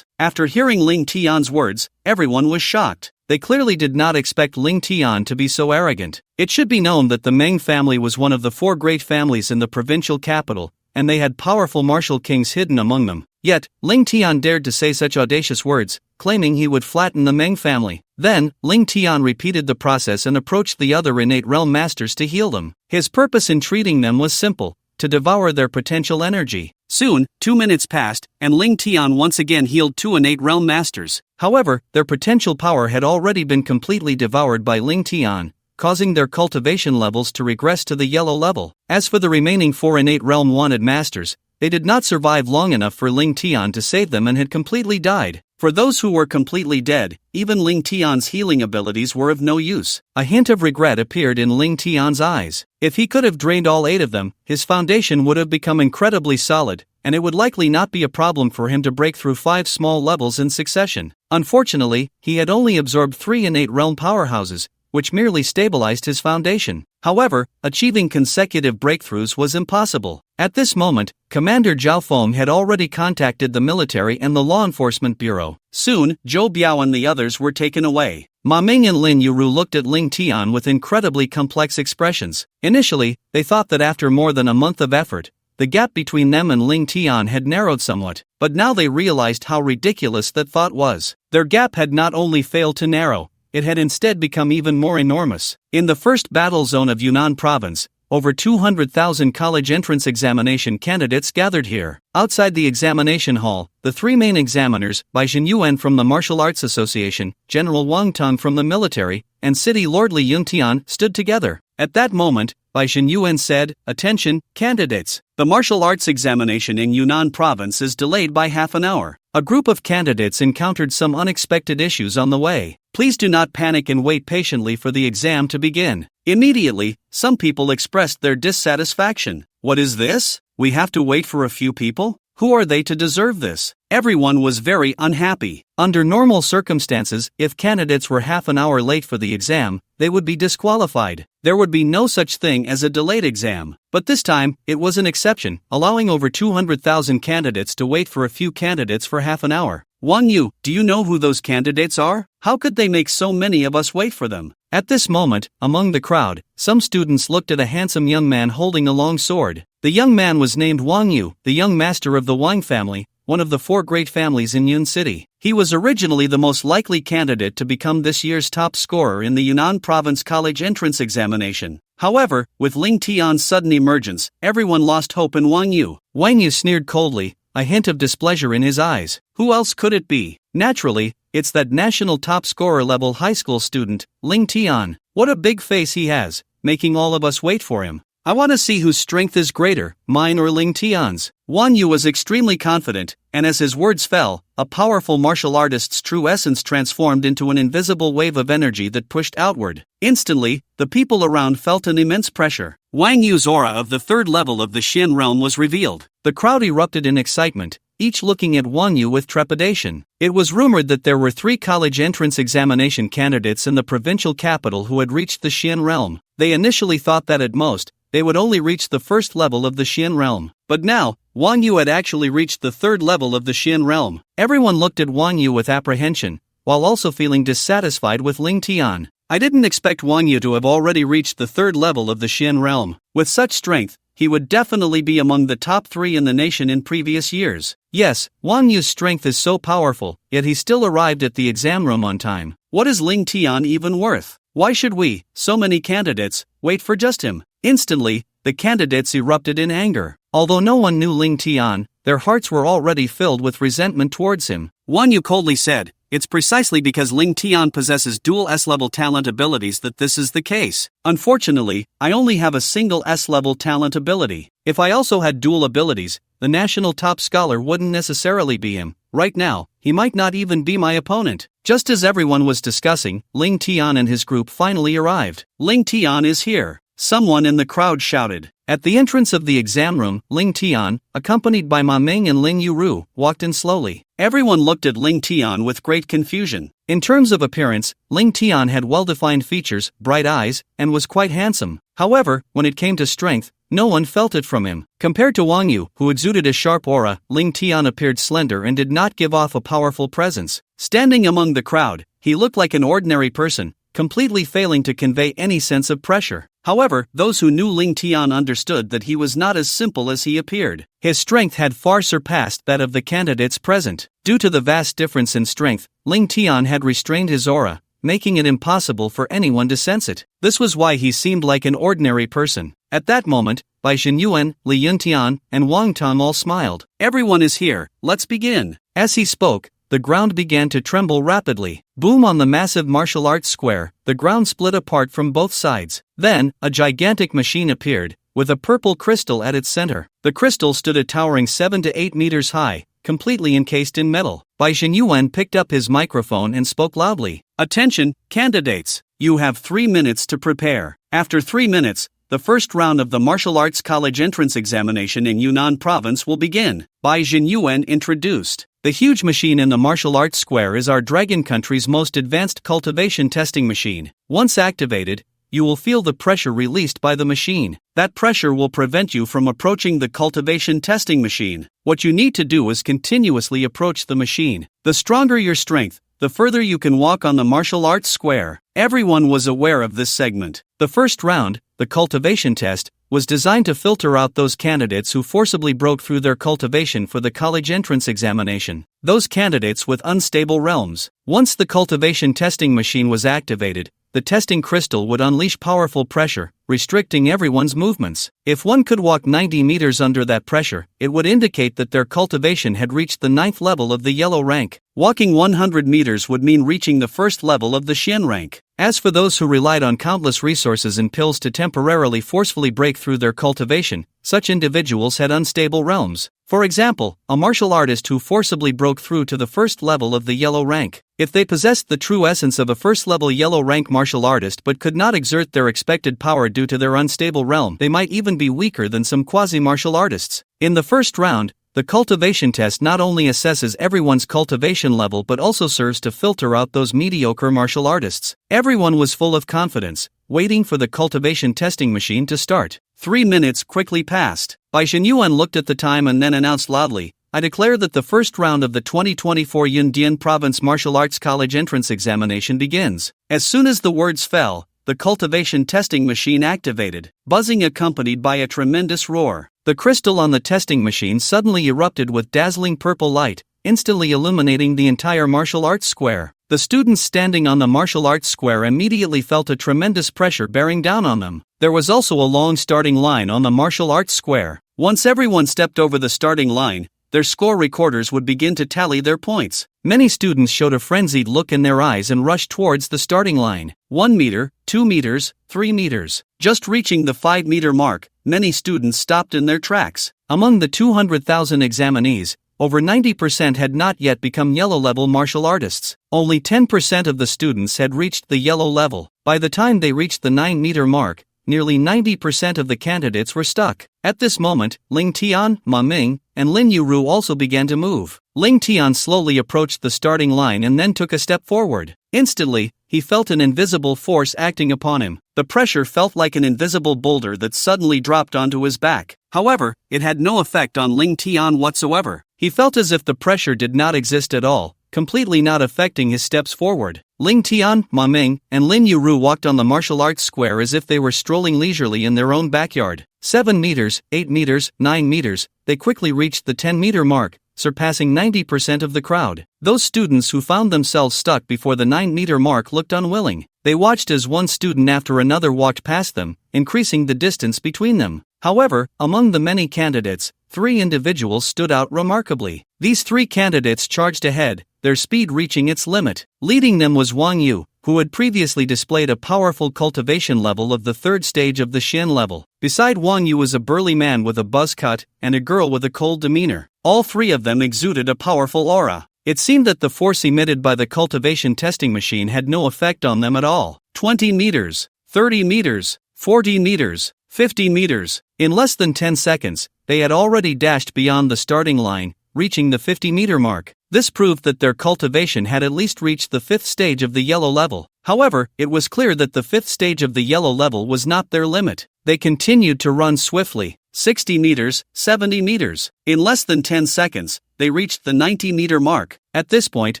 After hearing Ling Tian's words, everyone was shocked. They clearly did not expect Ling Tian to be so arrogant. It should be known that the Mang family was one of the 4 great families in the provincial capital, and they had powerful martial kings hidden among them. Yet, Ling Tian dared to say such audacious words, claiming he would flatten the Mang family. Then, Ling Tian repeated the process and approached the other innate realm masters to heal them. His purpose in treating them was simple: to devour their potential energy. Soon, 2 minutes passed, and Ling Tian once again healed 2 innate realm masters. However, their potential power had already been completely devoured by Ling Tian, causing their cultivation levels to regress to the yellow level. As for the remaining 4 innate realm wanted masters, they did not survive long enough for Ling Tian to save them and had completely died. For those who were completely dead, even Ling Tian's healing abilities were of no use. A hint of regret appeared in Ling Tian's eyes. If he could have drained all 8 of them, his foundation would have become incredibly solid, and it would likely not be a problem for him to break through 5 small levels in succession. Unfortunately, he had only absorbed 3 innate realm powerhouses, which merely stabilized his foundation. However, achieving consecutive breakthroughs was impossible. At this moment, Commander Zhao Feng had already contacted the military and the law enforcement bureau. Soon, Zhou Biao and the others were taken away. Ma Ming and Lin Yuru looked at Ling Tian with incredibly complex expressions. Initially, they thought that after more than a month of effort, the gap between them and Ling Tian had narrowed somewhat, but now they realized how ridiculous that thought was. Their gap had not only failed to narrow, it had instead become even more enormous. In the first battle zone of Yunnan province, over 200,000 college entrance examination candidates gathered here. Outside the examination hall, the 3 main examiners, Bai Yuan from the Martial Arts Association, General Wang Tong from the military, and City Lord Li Yuntian, stood together. At that moment, Bai Yuan said, "Attention, candidates. The martial arts examination in Yunnan province is delayed by half an hour. A group of candidates encountered some unexpected issues on the way. Please do not panic and wait patiently for the exam to begin." Immediately, some people expressed their dissatisfaction. "What is this? We have to wait for a few people? Who are they to deserve this?" Everyone was very unhappy. Under normal circumstances, if candidates were half an hour late for the exam, they would be disqualified. There would be no such thing as a delayed exam. But this time, it was an exception, allowing over 200,000 candidates to wait for a few candidates for half an hour. "Wang Yu, do you know who those candidates are? How could they make so many of us wait for them?" At this moment, among the crowd, some students looked at a handsome young man holding a long sword. The young man was named Wang Yu, the young master of the Wang family, one of the 4 great families in Yun City. He was originally the most likely candidate to become this year's top scorer in the Yunnan Province College entrance examination. However, with Ling Tian's sudden emergence, everyone lost hope in Wang Yu. Wang Yu sneered coldly, a hint of displeasure in his eyes. Who else could it be? Naturally, it's that national top scorer level high school student, Ling Tian. What a big face he has, making all of us wait for him. I want to see whose strength is greater, mine or Ling Tian's. Wang Yu was extremely confident, and as his words fell, a powerful martial artist's true essence transformed into an invisible wave of energy that pushed outward. Instantly, the people around felt an immense pressure. Wang Yu's aura of the 3rd level of the Xin realm was revealed. The crowd erupted in excitement, each looking at Wang Yu with trepidation. It was rumored that there were 3 college entrance examination candidates in the provincial capital who had reached the Xin realm. They initially thought that at most, they would only reach the 1st level of the Xin realm. But now, Wang Yu had actually reached the third level of the Xin realm. Everyone looked at Wang Yu with apprehension, while also feeling dissatisfied with Ling Tian. I didn't expect Wang Yu to have already reached the third level of the Xin realm. With such strength, he would definitely be among the top 3 in the nation in previous years. Yes, Wang Yu's strength is so powerful, yet he still arrived at the exam room on time. What is Ling Tian even worth? Why should we, so many candidates, wait for just him? Instantly, the candidates erupted in anger. Although no one knew Ling Tian, their hearts were already filled with resentment towards him. Wang Yu coldly said, "It's precisely because Ling Tian possesses dual S-level talent abilities that this is the case. Unfortunately, I only have a single S-level talent ability. If I also had dual abilities, the national top scholar wouldn't necessarily be him. Right now, he might not even be my opponent." Just as everyone was discussing, Ling Tian and his group finally arrived. "Ling Tian is here," someone in the crowd shouted. At the entrance of the exam room, Ling Tian, accompanied by Ming and Lin Ru, walked in slowly. Everyone looked at Ling Tian with great confusion. In terms of appearance, Ling Tian had well-defined features, bright eyes, and was quite handsome. However, when it came to strength, no one felt it from him. Compared to Wang Yu, who exuded a sharp aura, Ling Tian appeared slender and did not give off a powerful presence. Standing among the crowd, he looked like an ordinary person, completely failing to convey any sense of pressure. However, those who knew Ling Tian understood that he was not as simple as he appeared. His strength had far surpassed that of the candidates present. Due to the vast difference in strength, Ling Tian had restrained his aura, making it impossible for anyone to sense it. This was why he seemed like an ordinary person. At that moment, Bai Xinyuan, Li Yuntian, and Wang Tong all smiled. "Everyone is here, let's begin." As he spoke, the ground began to tremble rapidly. Boom! On the massive martial arts square, the ground split apart from both sides. Then, a gigantic machine appeared, with a purple crystal at its center. The crystal stood a towering 7 to 8 meters high, completely encased in metal. Bai Xinyuan picked up his microphone and spoke loudly. "Attention, candidates! You have 3 minutes to prepare. After 3 minutes, the first round of the martial arts college entrance examination in Yunnan province will begin." Bai Xinyuan introduced. The huge machine in the martial arts square is our Dragon Country's most advanced cultivation testing machine. Once activated, you will feel the pressure released by the machine. That pressure will prevent you from approaching the cultivation testing machine. What you need to do is continuously approach the machine. The stronger your strength, the further you can walk on the martial arts square. Everyone was aware of this segment. The first round, the cultivation test, was designed to filter out those candidates who forcibly broke through their cultivation for the college entrance examination. Those candidates with unstable realms. Once the cultivation testing machine was activated, the testing crystal would unleash powerful pressure, restricting everyone's movements. If one could walk 90 meters under that pressure, it would indicate that their cultivation had reached the 9th level of the yellow rank. Walking 100 meters would mean reaching the 1st level of the Xian rank. As for those who relied on countless resources and pills to temporarily forcefully break through their cultivation, such individuals had unstable realms. For example, a martial artist who forcibly broke through to the 1st level of the yellow rank. If they possessed the true essence of a 1st-level yellow rank martial artist but could not exert their expected power due to their unstable realm, they might even be weaker than some quasi-martial artists. In the first round, the cultivation test not only assesses everyone's cultivation level but also serves to filter out those mediocre martial artists. Everyone was full of confidence, waiting for the cultivation testing machine to start. 3 minutes quickly passed. Bai Xinyuan looked at the time and then announced loudly, "I declare that the first round of the 2024 Yundian Province Martial Arts College entrance examination begins." As soon as the words fell, the cultivation testing machine activated, buzzing accompanied by a tremendous roar. The crystal on the testing machine suddenly erupted with dazzling purple light, instantly illuminating the entire martial arts square. The students standing on the martial arts square immediately felt a tremendous pressure bearing down on them. There was also a long starting line on the martial arts square. Once everyone stepped over the starting line, their score recorders would begin to tally their points. Many students showed a frenzied look in their eyes and rushed towards the starting line. 1 meter, 2 meters, 3 meters. Just reaching the 5-meter mark, many students stopped in their tracks. Among the 200,000 examinees, over 90% had not yet become yellow-level martial artists. Only 10% of the students had reached the yellow level. By the time they reached the 9-meter mark, nearly 90% of the candidates were stuck. At this moment, Ling Tian, Ma Ming, and Lin Ru also began to move. Ling Tian slowly approached the starting line and then took a step forward. Instantly, he felt an invisible force acting upon him. The pressure felt like an invisible boulder that suddenly dropped onto his back. However, it had no effect on Ling Tian whatsoever. He felt as if the pressure did not exist at all, completely not affecting his steps forward. Ling Tian, Ma Ming, and Lin Ru walked on the martial arts square as if they were strolling leisurely in their own backyard. 7 meters, 8 meters, 9 meters, they quickly reached the 10-meter mark, surpassing 90% of the crowd. Those students who found themselves stuck before the 9-meter mark looked unwilling. They watched as one student after another walked past them, increasing the distance between them. However, among the many candidates, 3 individuals stood out remarkably. These 3 candidates charged ahead, their speed reaching its limit. Leading them was Wang Yu, who had previously displayed a powerful cultivation level of the 3rd stage of the Xian level. Beside Wang Yu was a burly man with a buzz cut and a girl with a cold demeanor. All 3 of them exuded a powerful aura. It seemed that the force emitted by the cultivation testing machine had no effect on them at all. 20 meters, 30 meters, 40 meters, 50 meters. In less than 10 seconds, they had already dashed beyond the starting line, reaching the 50-meter mark. This proved that their cultivation had at least reached the 5th stage of the yellow level. However, it was clear that the 5th stage of the yellow level was not their limit. They continued to run swiftly. 60 meters, 70 meters. In less than 10 seconds, they reached the 90-meter mark. At this point,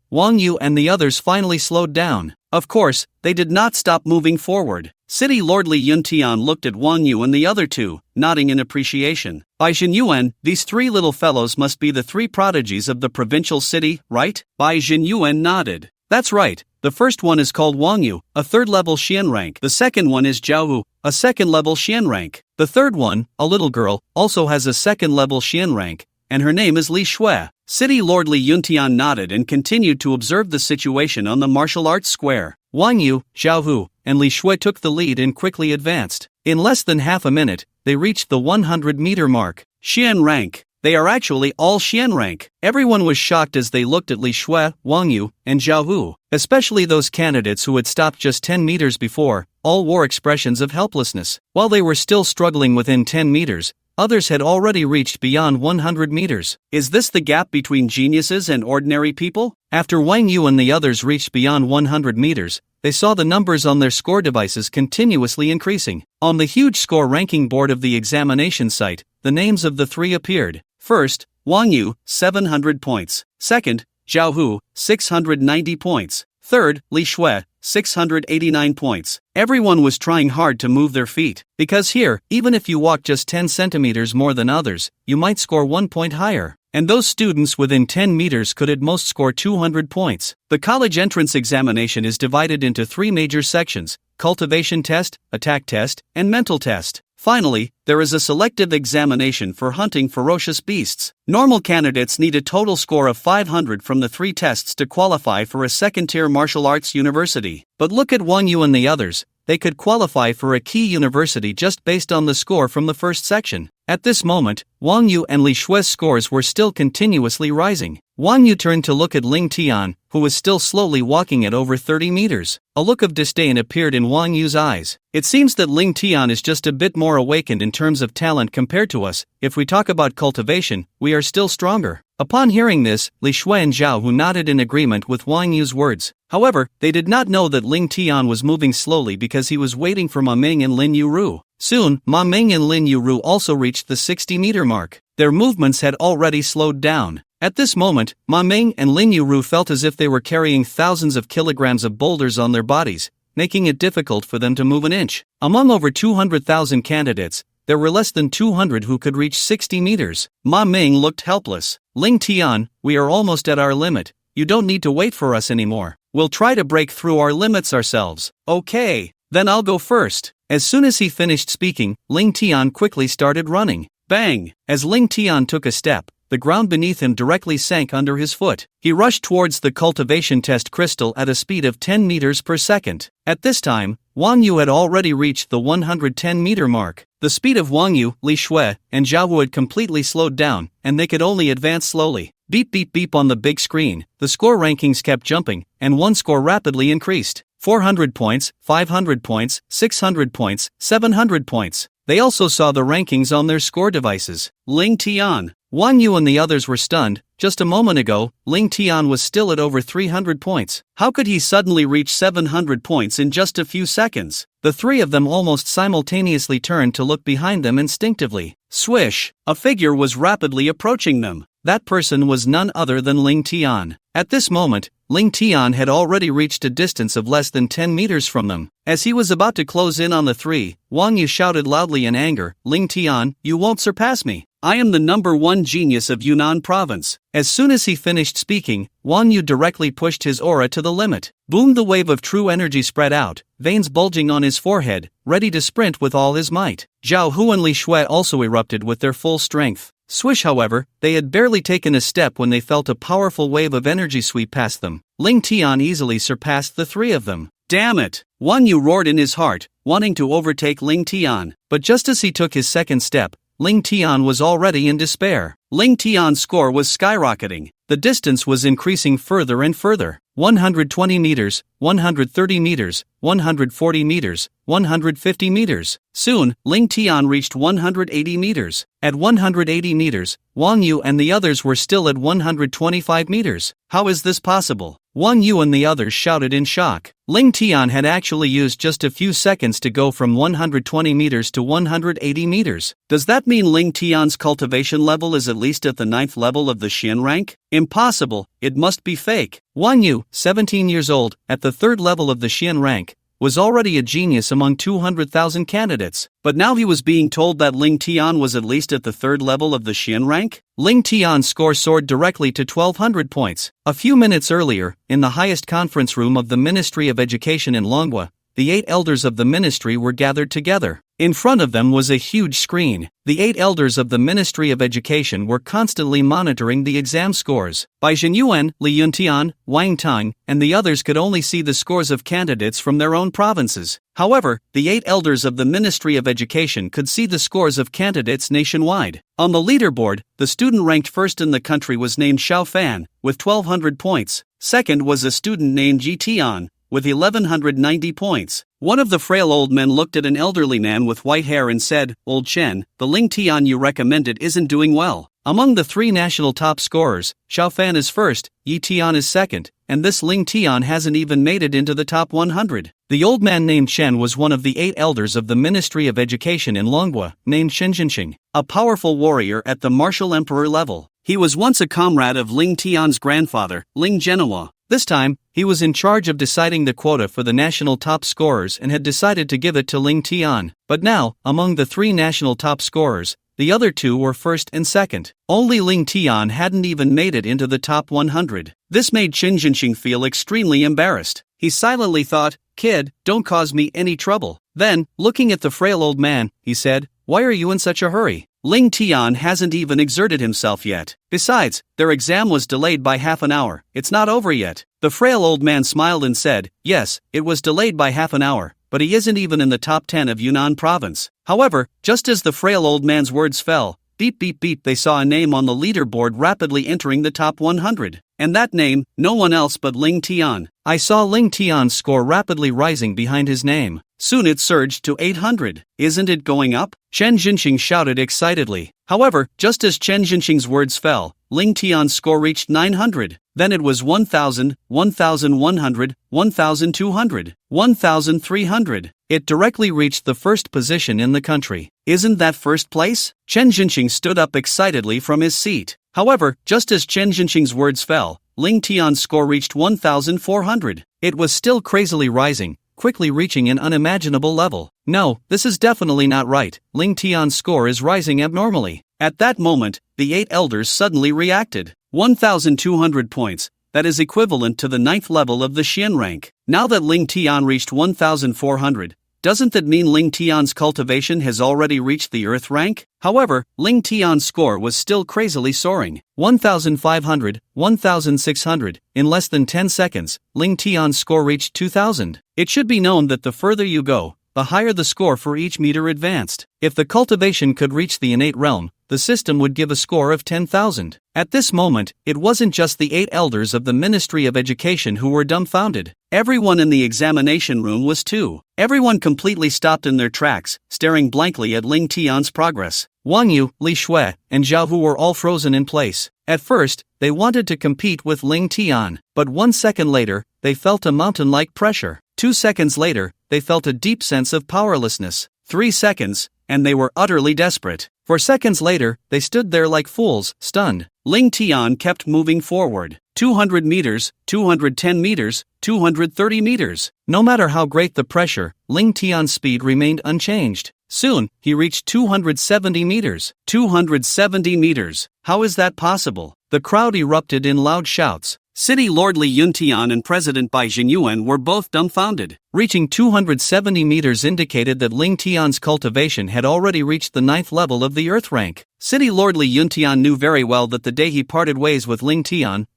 Wang Yu and the others finally slowed down. Of course, they did not stop moving forward. City Lord Li Yuntian looked at Wang Yu and the other 2, nodding in appreciation. Bai Jinyuan, these 3 little fellows must be the 3 prodigies of the provincial city, right? Bai Jinyuan nodded. That's right. The first one is called Wang Yu, a 3rd-level Xian rank. The second one is Zhao Hu, a 2nd-level Xian rank. The third one, a little girl, also has a 2nd-level Xian rank, and her name is Li Shui. City Lord Li Yuntian nodded and continued to observe the situation on the martial arts square. Wang Yu, Zhao Hu, and Li Shui took the lead and quickly advanced. In less than half a minute, they reached the 100-meter mark. Xian rank. They are actually all Xian rank. Everyone was shocked as they looked at Li Shui, Wang Yu, and Zhao Hu. Especially those candidates who had stopped just 10 meters before, all wore expressions of helplessness. While they were still struggling within 10 meters, others had already reached beyond 100 meters. Is this the gap between geniuses and ordinary people? After Wang Yu and the others reached beyond 100 meters, they saw the numbers on their score devices continuously increasing. On the huge score ranking board of the examination site, the names of the 3 appeared. First, Wang Yu, 700 points. Second, Zhao Hu, 690 points. Third, Li Shui, 689 points. Everyone was trying hard to move their feet, because here, even if you walk just 10 centimeters more than others, you might score 1 point higher. And those students within 10 meters could at most score 200 points. The college entrance examination is divided into 3 major sections: cultivation test, attack test, and mental test. Finally, there is a selective examination for hunting ferocious beasts. Normal candidates need a total score of 500 from the 3 tests to qualify for a second-tier martial arts university. But look at Wang Yu and the others. They could qualify for a key university just based on the score from the first section. At this moment, Wang Yu and Li Shui's scores were still continuously rising. Wang Yu turned to look at Ling Tian, who was still slowly walking at over 30 meters. A look of disdain appeared in Wang Yu's eyes. It seems that Ling Tian is just a bit more awakened in terms of talent compared to us. If we talk about cultivation, we are still stronger. Upon hearing this, Li Shui and Zhao Hu nodded in agreement with Wang Yu's words. However, they did not know that Ling Tian was moving slowly because he was waiting for Ma Ming and Lin Ru. Soon, Ma Ming and Lin Ru also reached the 60-meter mark. Their movements had already slowed down. At this moment, Ma Ming and Lin Ru felt as if they were carrying thousands of kilograms of boulders on their bodies, making it difficult for them to move an inch. Among over 200,000 candidates, there were less than 200 who could reach 60 meters. Ma Ming looked helpless. Ling Tian, we are almost at our limit. You don't need to wait for us anymore. We'll try to break through our limits ourselves. Okay, then I'll go first. As soon as he finished speaking, Ling Tian quickly started running. Bang! As Ling Tian took a step, the ground beneath him directly sank under his foot. He rushed towards the cultivation test crystal at a speed of 10 meters per second. At this time, Wang Yu had already reached the 110-meter mark. The speed of Wang Yu, Li Shui, and Zhao Hu had completely slowed down, and they could only advance slowly. Beep beep beep on the big screen. The score rankings kept jumping, and one score rapidly increased. 400 points, 500 points, 600 points, 700 points. They also saw the rankings on their score devices. Ling Tian, Wang Yu and the others were stunned, Just a moment ago, Ling Tian was still at over 300 points. How could he suddenly reach 700 points in just a few seconds? The three of them almost simultaneously turned to look behind them instinctively. Swish! A figure was rapidly approaching them. That person was none other than Ling Tian. At this moment, Ling Tian had already reached a distance of less than 10 meters from them. As he was about to close in on the three, Wang Yu shouted loudly in anger, "Ling Tian, you won't surpass me. I am the #1 genius of Yunnan province." As soon as he finished speaking, Wang Yu directly pushed his aura to the limit. Boom! The wave of true energy spread out, veins bulging on his forehead, ready to sprint with all his might. Zhao Hu and Li Shui also erupted with their full strength. Swish, however, they had barely taken a step when they felt a powerful wave of energy sweep past them. Ling Tian easily surpassed the three of them. Damn it! Wang Yu roared in his heart, wanting to overtake Ling Tian. But just as he took his second step, Ling Tian was already in despair. Ling Tian's score was skyrocketing. The distance was increasing further and further. 120 meters, 130 meters, 140 meters, 150 meters. Soon, Ling Tian reached 180 meters. At 180 meters, Wang Yu and the others were still at 125 meters. How is this possible? Wang Yu and the others shouted in shock. Ling Tian had actually used just a few seconds to go from 120 meters to 180 meters. Does that mean Ling Tian's cultivation level is at least at the 9th level of the Xian rank? Impossible, it must be fake. Wang Yu, 17 years old, at the 3rd level of the Xian rank, was already a genius among 200,000 candidates, but now he was being told that Ling Tian was at least at the 3rd level of the Xian rank? Ling Tian's score soared directly to 1,200 points. A few minutes earlier, in the highest conference room of the Ministry of Education in Manhwa, the 8 elders of the ministry were gathered together. In front of them was a huge screen. The 8 elders of the Ministry of Education were constantly monitoring the exam scores. Bai Zhenyuan, Li Yuntian, Wang Tang, and the others could only see the scores of candidates from their own provinces. However, the 8 elders of the Ministry of Education could see the scores of candidates nationwide. On the leaderboard, the student ranked first in the country was named Xiao Fan, with 1,200 points. Second was a student named Ji Tian, with 1,190 points. One of the frail old men looked at an elderly man with white hair and said, "Old Chen, the Ling Tian you recommended isn't doing well." Among the 3 national top scorers, Xiao Fan is first, Yi Tian is second, and this Ling Tian hasn't even made it into the top 100. The old man named Chen was one of the 8 elders of the Ministry of Education in Longhua, named Shen Jinxing, a powerful warrior at the martial emperor level. He was once a comrade of Ling Tian's grandfather, Ling Zhenhua. This time, he was in charge of deciding the quota for the national top scorers and had decided to give it to Ling Tian. But now, among the 3 national top scorers, the other 2 were first and second. Only Ling Tian hadn't even made it into the top 100. This made Qin Jinxing feel extremely embarrassed. He silently thought, "Kid, don't cause me any trouble." Then, looking at the frail old man, he said, "Why are you in such a hurry? Ling Tian hasn't even exerted himself yet. Besides, their exam was delayed by half an hour. It's not over yet." The frail old man smiled and said, "Yes, it was delayed by half an hour, but he isn't even in the top 10 of Yunnan province." However, just as the frail old man's words fell, beep beep beep, they saw a name on the leaderboard rapidly entering the top 100. And that name, no one else but Ling Tian. I saw Ling Tian's score rapidly rising behind his name. Soon it surged to 800. Isn't it going up? Chen Jinxing shouted excitedly. However, just as Chen Jinxing's words fell, Ling Tian's score reached 900. Then it was 1,000, 1,100, 1,200, 1,300. It directly reached the first position in the country. Isn't that first place? Chen Jinxing stood up excitedly from his seat. However, just as Chen Jinxing's words fell, Ling Tian's score reached 1,400. It was still crazily rising, quickly reaching an unimaginable level. No, this is definitely not right. Ling Tian's score is rising abnormally. At that moment, the 8 elders suddenly reacted. 1,200 points. That is equivalent to the 9th level of the Xian rank. Now that Ling Tian reached 1,400, doesn't that mean Ling Tian's cultivation has already reached the Earth rank? However, Ling Tian's score was still crazily soaring. 1,500, 1,600. In less than 10 seconds, Ling Tian's score reached 2,000. It should be known that the further you go, the higher the score for each meter advanced. If the cultivation could reach the innate realm, the system would give a score of 10,000. At this moment, it wasn't just the 8 elders of the Ministry of Education who were dumbfounded. Everyone in the examination room was too. Everyone completely stopped in their tracks, staring blankly at Ling Tian's progress. Wang Yu, Li Shui, and Zhao Hu were all frozen in place. At first, they wanted to compete with Ling Tian, but 1 second later, they felt a mountain-like pressure. 2 seconds later, they felt a deep sense of powerlessness. 3 seconds, and they were utterly desperate. 4 seconds later, they stood there like fools, stunned. Ling Tian kept moving forward. 200 meters, 210 meters, 230 meters. No matter how great the pressure, Ling Tian's speed remained unchanged. Soon, he reached 270 meters. 270 meters. How is that possible? The crowd erupted in loud shouts. City Lord Li Yuntian and President Bai Jinyuan were both dumbfounded. Reaching 270 meters indicated that Ling Tian's cultivation had already reached the 9th level of the Earth rank. City Lord Li Yuntian knew very well that the day he parted ways with Ling Tian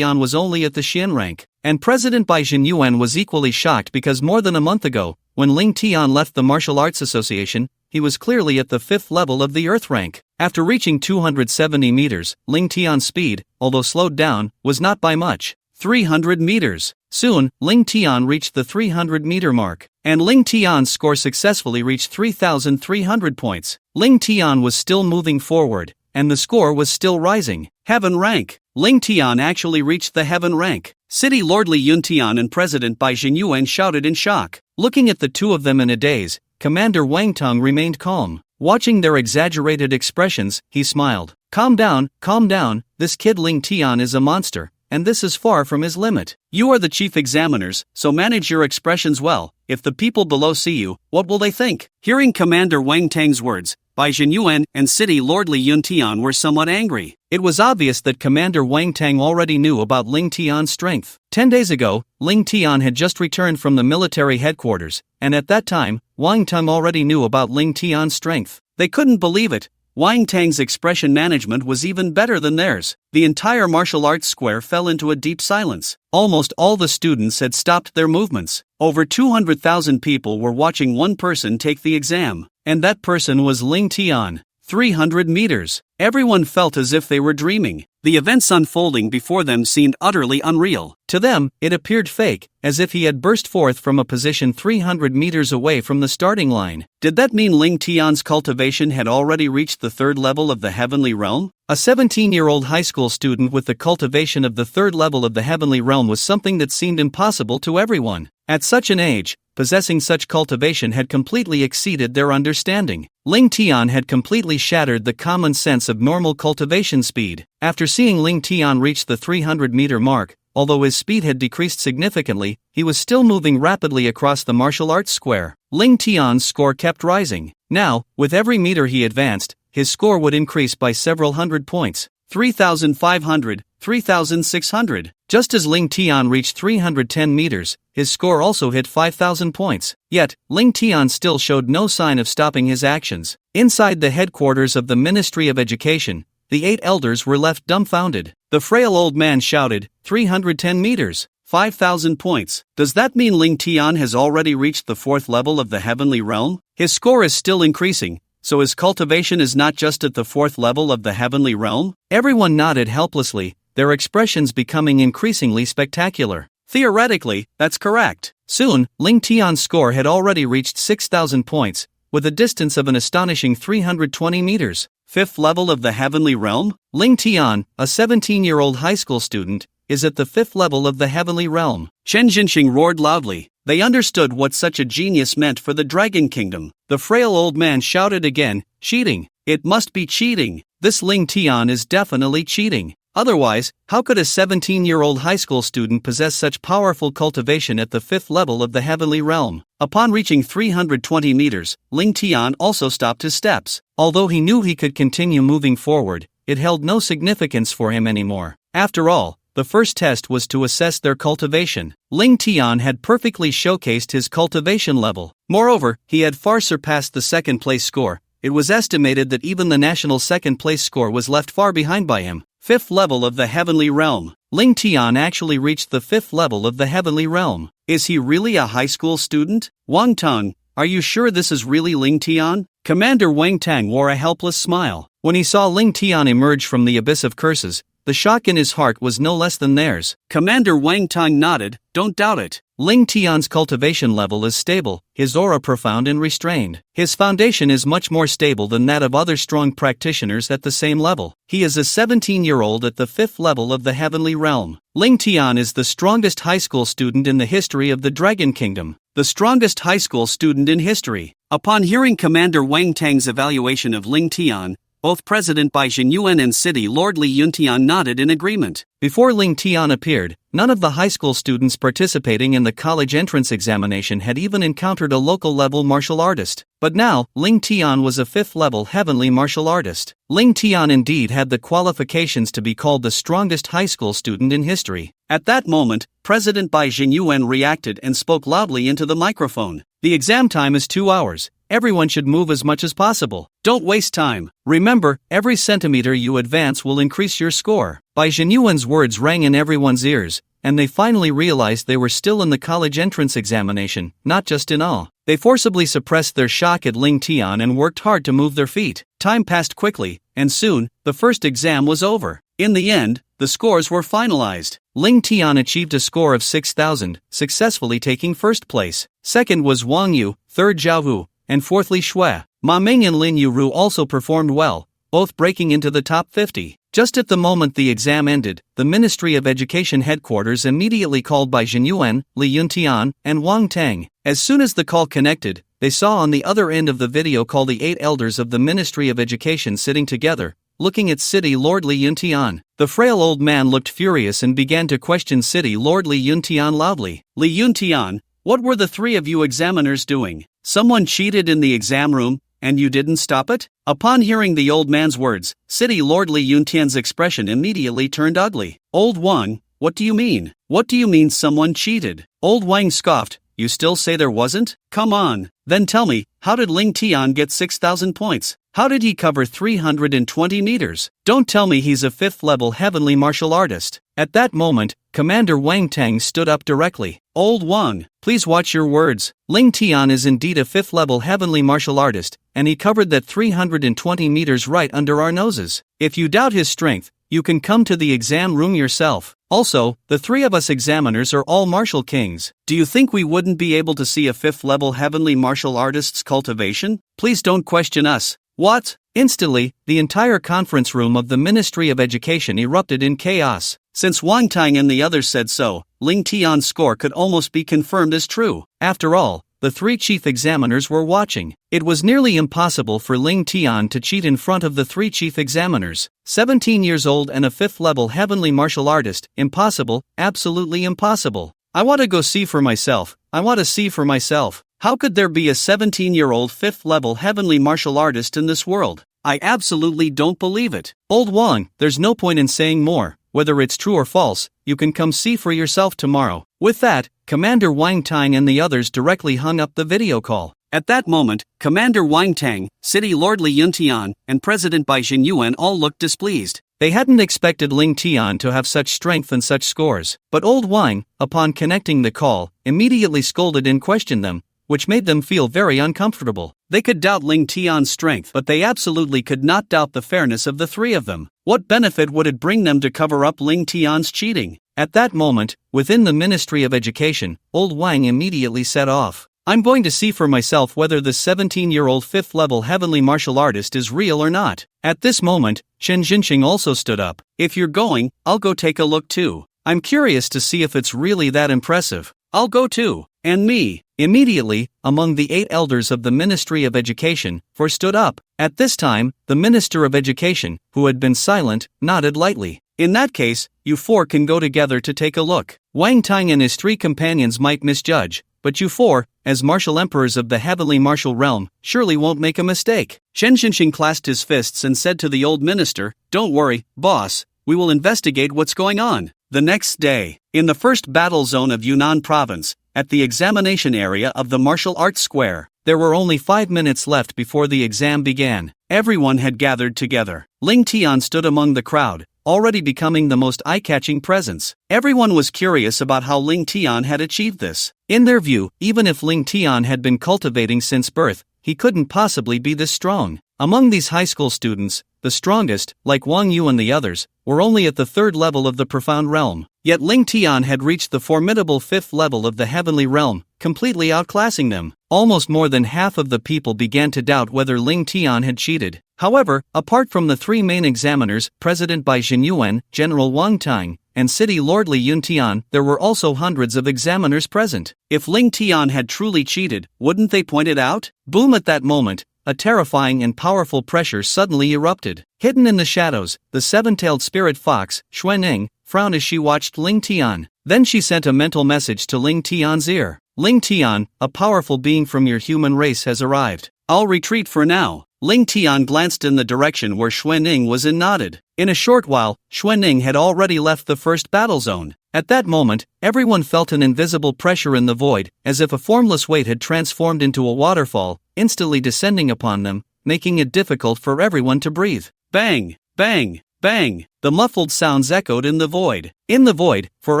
was only at the Xian rank. And President Bai Jinyuan was equally shocked because more than a month ago, when Ling Tian left the Martial Arts Association, he was clearly at the 5th level of the Earth rank. After reaching 270 meters, Ling Tian's speed, although slowed down, was not by much. 300 meters. Soon, Ling Tian reached the 300-meter mark, and Ling Tian's score successfully reached 3,300 points. Ling Tian was still moving forward, and the score was still rising. Heaven rank. Ling Tian actually reached the heaven rank. City Lord Li Yuntian and President Bai Jinyuan shouted in shock. Looking at the two of them in a daze, Commander Wang Tong remained calm. Watching their exaggerated expressions, he smiled. Calm down, this kid Ling Tian is a monster, and this is far from his limit. You are the chief examiners, so manage your expressions well. If the people below see you, what will they think? Hearing Commander Wang Tang's words, Bai Jinyuan and City Lord Li Yuntian were somewhat angry. It was obvious that Commander Wang Tang already knew about Ling Tian's strength. 10 days ago, Ling Tian had just returned from the military headquarters, and at that time, Wang Tang already knew about Ling Tian's strength. They couldn't believe it. Wang Tang's expression management was even better than theirs. The entire martial arts square fell into a deep silence. Almost all the students had stopped their movements. Over 200,000 people were watching one person take the exam, and that person was Ling Tian. 300 meters. Everyone felt as if they were dreaming. The events unfolding before them seemed utterly unreal. To them, it appeared fake, as if he had burst forth from a position 300 meters away from the starting line. Did that mean Ling Tian's cultivation had already reached the 3rd level of the heavenly realm? A 17-year-old high school student with the cultivation of the 3rd level of the heavenly realm was something that seemed impossible to everyone. At such an age, possessing such cultivation had completely exceeded their understanding. Ling Tian had completely shattered the common sense of normal cultivation speed. After seeing Ling Tian reach the 300-meter mark, although his speed had decreased significantly, he was still moving rapidly across the martial arts square. Ling Tian's score kept rising. Now, with every meter he advanced, his score would increase by several hundred points. 3,500, 3,600. Just as Ling Tian reached 310 meters, his score also hit 5,000 points. Yet, Ling Tian still showed no sign of stopping his actions. Inside the headquarters of the Ministry of Education, the 8 elders were left dumbfounded. The frail old man shouted, 310 meters, 5,000 points. Does that mean Ling Tian has already reached the 4th level of the heavenly realm? His score is still increasing, so his cultivation is not just at the 4th level of the heavenly realm? Everyone nodded helplessly, their expressions becoming increasingly spectacular. Theoretically, that's correct. Soon, Ling Tian's score had already reached 6,000 points, with a distance of an astonishing 320 meters. 5th level of the heavenly realm? Ling Tian, a 17-year-old high school student, is at the 5th level of the heavenly realm. Chen Jinxing roared loudly. They understood what such a genius meant for the Dragon Kingdom. The frail old man shouted again, cheating. It must be cheating. This Ling Tian is definitely cheating. Otherwise, how could a 17-year-old high school student possess such powerful cultivation at the 5th level of the heavenly realm? Upon reaching 320 meters, Ling Tian also stopped his steps. Although he knew he could continue moving forward, it held no significance for him anymore. After all, the first test was to assess their cultivation. Ling Tian had perfectly showcased his cultivation level. Moreover, he had far surpassed the second-place score. It was estimated that even the national second-place score was left far behind by him. 5th level of the heavenly realm. Ling Tian actually reached the 5th level of the heavenly realm. Is he really a high school student? Wang Tang, are you sure this is really Ling Tian? Commander Wang Tang wore a helpless smile. When he saw Ling Tian emerge from the abyss of curses, The shock in his heart was no less than theirs. Commander Wang Tang nodded, "Don't doubt it. Ling Tian's cultivation level is stable, his aura profound and restrained. His foundation is much more stable than that of other strong practitioners at the same level. He is a 17-year-old at the 5th level of the heavenly realm. Ling Tian is the strongest high school student in the history of the Dragon Kingdom. The strongest high school student in history." Upon hearing Commander Wang Tang's evaluation of Ling Tian, both President Bai Jinyuan and City Lord Li Yuntian nodded in agreement. Before Ling Tian appeared, none of the high school students participating in the college entrance examination had even encountered a local-level martial artist. But now, Ling Tian was a 5th-level heavenly martial artist. Ling Tian indeed had the qualifications to be called the strongest high school student in history. At that moment, President Bai Jinyuan reacted and spoke loudly into the microphone. "The exam time is 2 hours. Everyone should move as much as possible. Don't waste time. Remember, every centimeter you advance will increase your score." Bai Jinyuan's words rang in everyone's ears, and they finally realized they were still in the college entrance examination, not just in awe. They forcibly suppressed their shock at Ling Tian and worked hard to move their feet. Time passed quickly, and soon, the first exam was over. In the end, the scores were finalized. Ling Tian achieved a score of 6,000, successfully taking first place. Second was Wang Yu, third Zhao Hu, and fourthly Shui. Ma Ming and Lin Yu also performed well, both breaking into the top 50. Just at the moment the exam ended, the Ministry of Education headquarters immediately called Bai Jinyuan, Li Yuntian, and Wang Tang. As soon as the call connected, they saw on the other end of the video call the 8 elders of the Ministry of Education sitting together, looking at City Lord Li Yuntian. The frail old man looked furious and began to question City Lord Li Yuntian loudly. "Li Yuntian, what were the 3 of you examiners doing? Someone cheated in the exam room, and you didn't stop it?" Upon hearing the old man's words, City Lord Li Yuntian's expression immediately turned ugly. "Old Wang, what do you mean? What do you mean someone cheated?" Old Wang scoffed. "You still say there wasn't? Come on. Then tell me, how did Ling Tian get 6,000 points? How did he cover 320 meters? Don't tell me he's a 5th-level heavenly martial artist." At that moment, Commander Wang Tang stood up directly. "Old Wang, please watch your words. Ling Tian is indeed a 5th-level heavenly martial artist, and he covered that 320 meters right under our noses. If you doubt his strength, you can come to the exam room yourself. Also, the 3 of us examiners are all martial kings. Do you think we wouldn't be able to see a 5th-level heavenly martial artist's cultivation? Please don't question us." "What?" Instantly, the entire conference room of the Ministry of Education erupted in chaos. Since Wang Tang and the others said so, Ling Tian's score could almost be confirmed as true. After all, the 3 chief examiners were watching. It was nearly impossible for Ling Tian to cheat in front of the 3 chief examiners. 17 years old and a 5th-level heavenly martial artist. Impossible, absolutely impossible. I want to go see for myself. I want to see for myself. How could there be a 17-year-old 5th-level heavenly martial artist in this world? I absolutely don't believe it. Old Wang, there's no point in saying more. Whether it's true or false, you can come see for yourself tomorrow. With that, Commander Wang Tang and the others directly hung up the video call. At that moment, Commander Wang Tang, City Lord Li Yuntian, and President Bai Jinyuan all looked displeased. They hadn't expected Ling Tian to have such strength and such scores. But Old Wang, upon connecting the call, immediately scolded and questioned them, which made them feel very uncomfortable. They could doubt Ling Tian's strength, but they absolutely could not doubt the fairness of the 3 of them. What benefit would it bring them to cover up Ling Tian's cheating? At that moment, within the Ministry of Education, Old Wang immediately set off. "I'm going to see for myself whether this 17-year-old 5th-level heavenly martial artist is real or not." At this moment, Chen Jinqing also stood up. "If you're going, I'll go take a look too. I'm curious to see if it's really that impressive. I'll go too. And me." Immediately, among the 8 elders of the Ministry of Education, 4 stood up. At this time, the Minister of Education, who had been silent, nodded lightly. "In that case, you 4 can go together to take a look. Wang Tang and his 3 companions might misjudge, but you 4, as martial emperors of the heavenly martial realm, surely won't make a mistake." Chen Jinqing clasped his fists and said to the old minister, "Don't worry, boss, we will investigate what's going on." The next day, in the first battle zone of Yunnan province, at the examination area of the martial arts square, there were only 5 minutes left before the exam began. Everyone had gathered together. Ling Tian stood among the crowd, already becoming the most eye-catching presence. Everyone was curious about how Ling Tian had achieved this. In their view, even if Ling Tian had been cultivating since birth, he couldn't possibly be this strong. Among these high school students, the strongest, like Wang Yu and the others, were only at the 3rd level of the profound realm. Yet Ling Tian had reached the formidable 5th level of the heavenly realm, completely outclassing them. Almost more than half of the people began to doubt whether Ling Tian had cheated. However, apart from the 3 main examiners, President Bai Jinyuan, General Wang Tang, and City Lord Li Yuntian, there were also hundreds of examiners present. If Ling Tian had truly cheated, wouldn't they point it out? Boom! At that moment, a terrifying and powerful pressure suddenly erupted. Hidden in the shadows, the 7-tailed spirit fox, Xuanning, frowned as she watched Ling Tian. Then she sent a mental message to Ling Tian's ear. Ling Tian, a powerful being from your human race has arrived. I'll retreat for now. Ling Tian glanced in the direction where Xuanning was and nodded. In a short while, Xuanning had already left the first battle zone. At that moment, everyone felt an invisible pressure in the void, as if a formless weight had transformed into a waterfall, instantly descending upon them, making it difficult for everyone to breathe. Bang! Bang! Bang! The muffled sounds echoed in the void. In the void, 4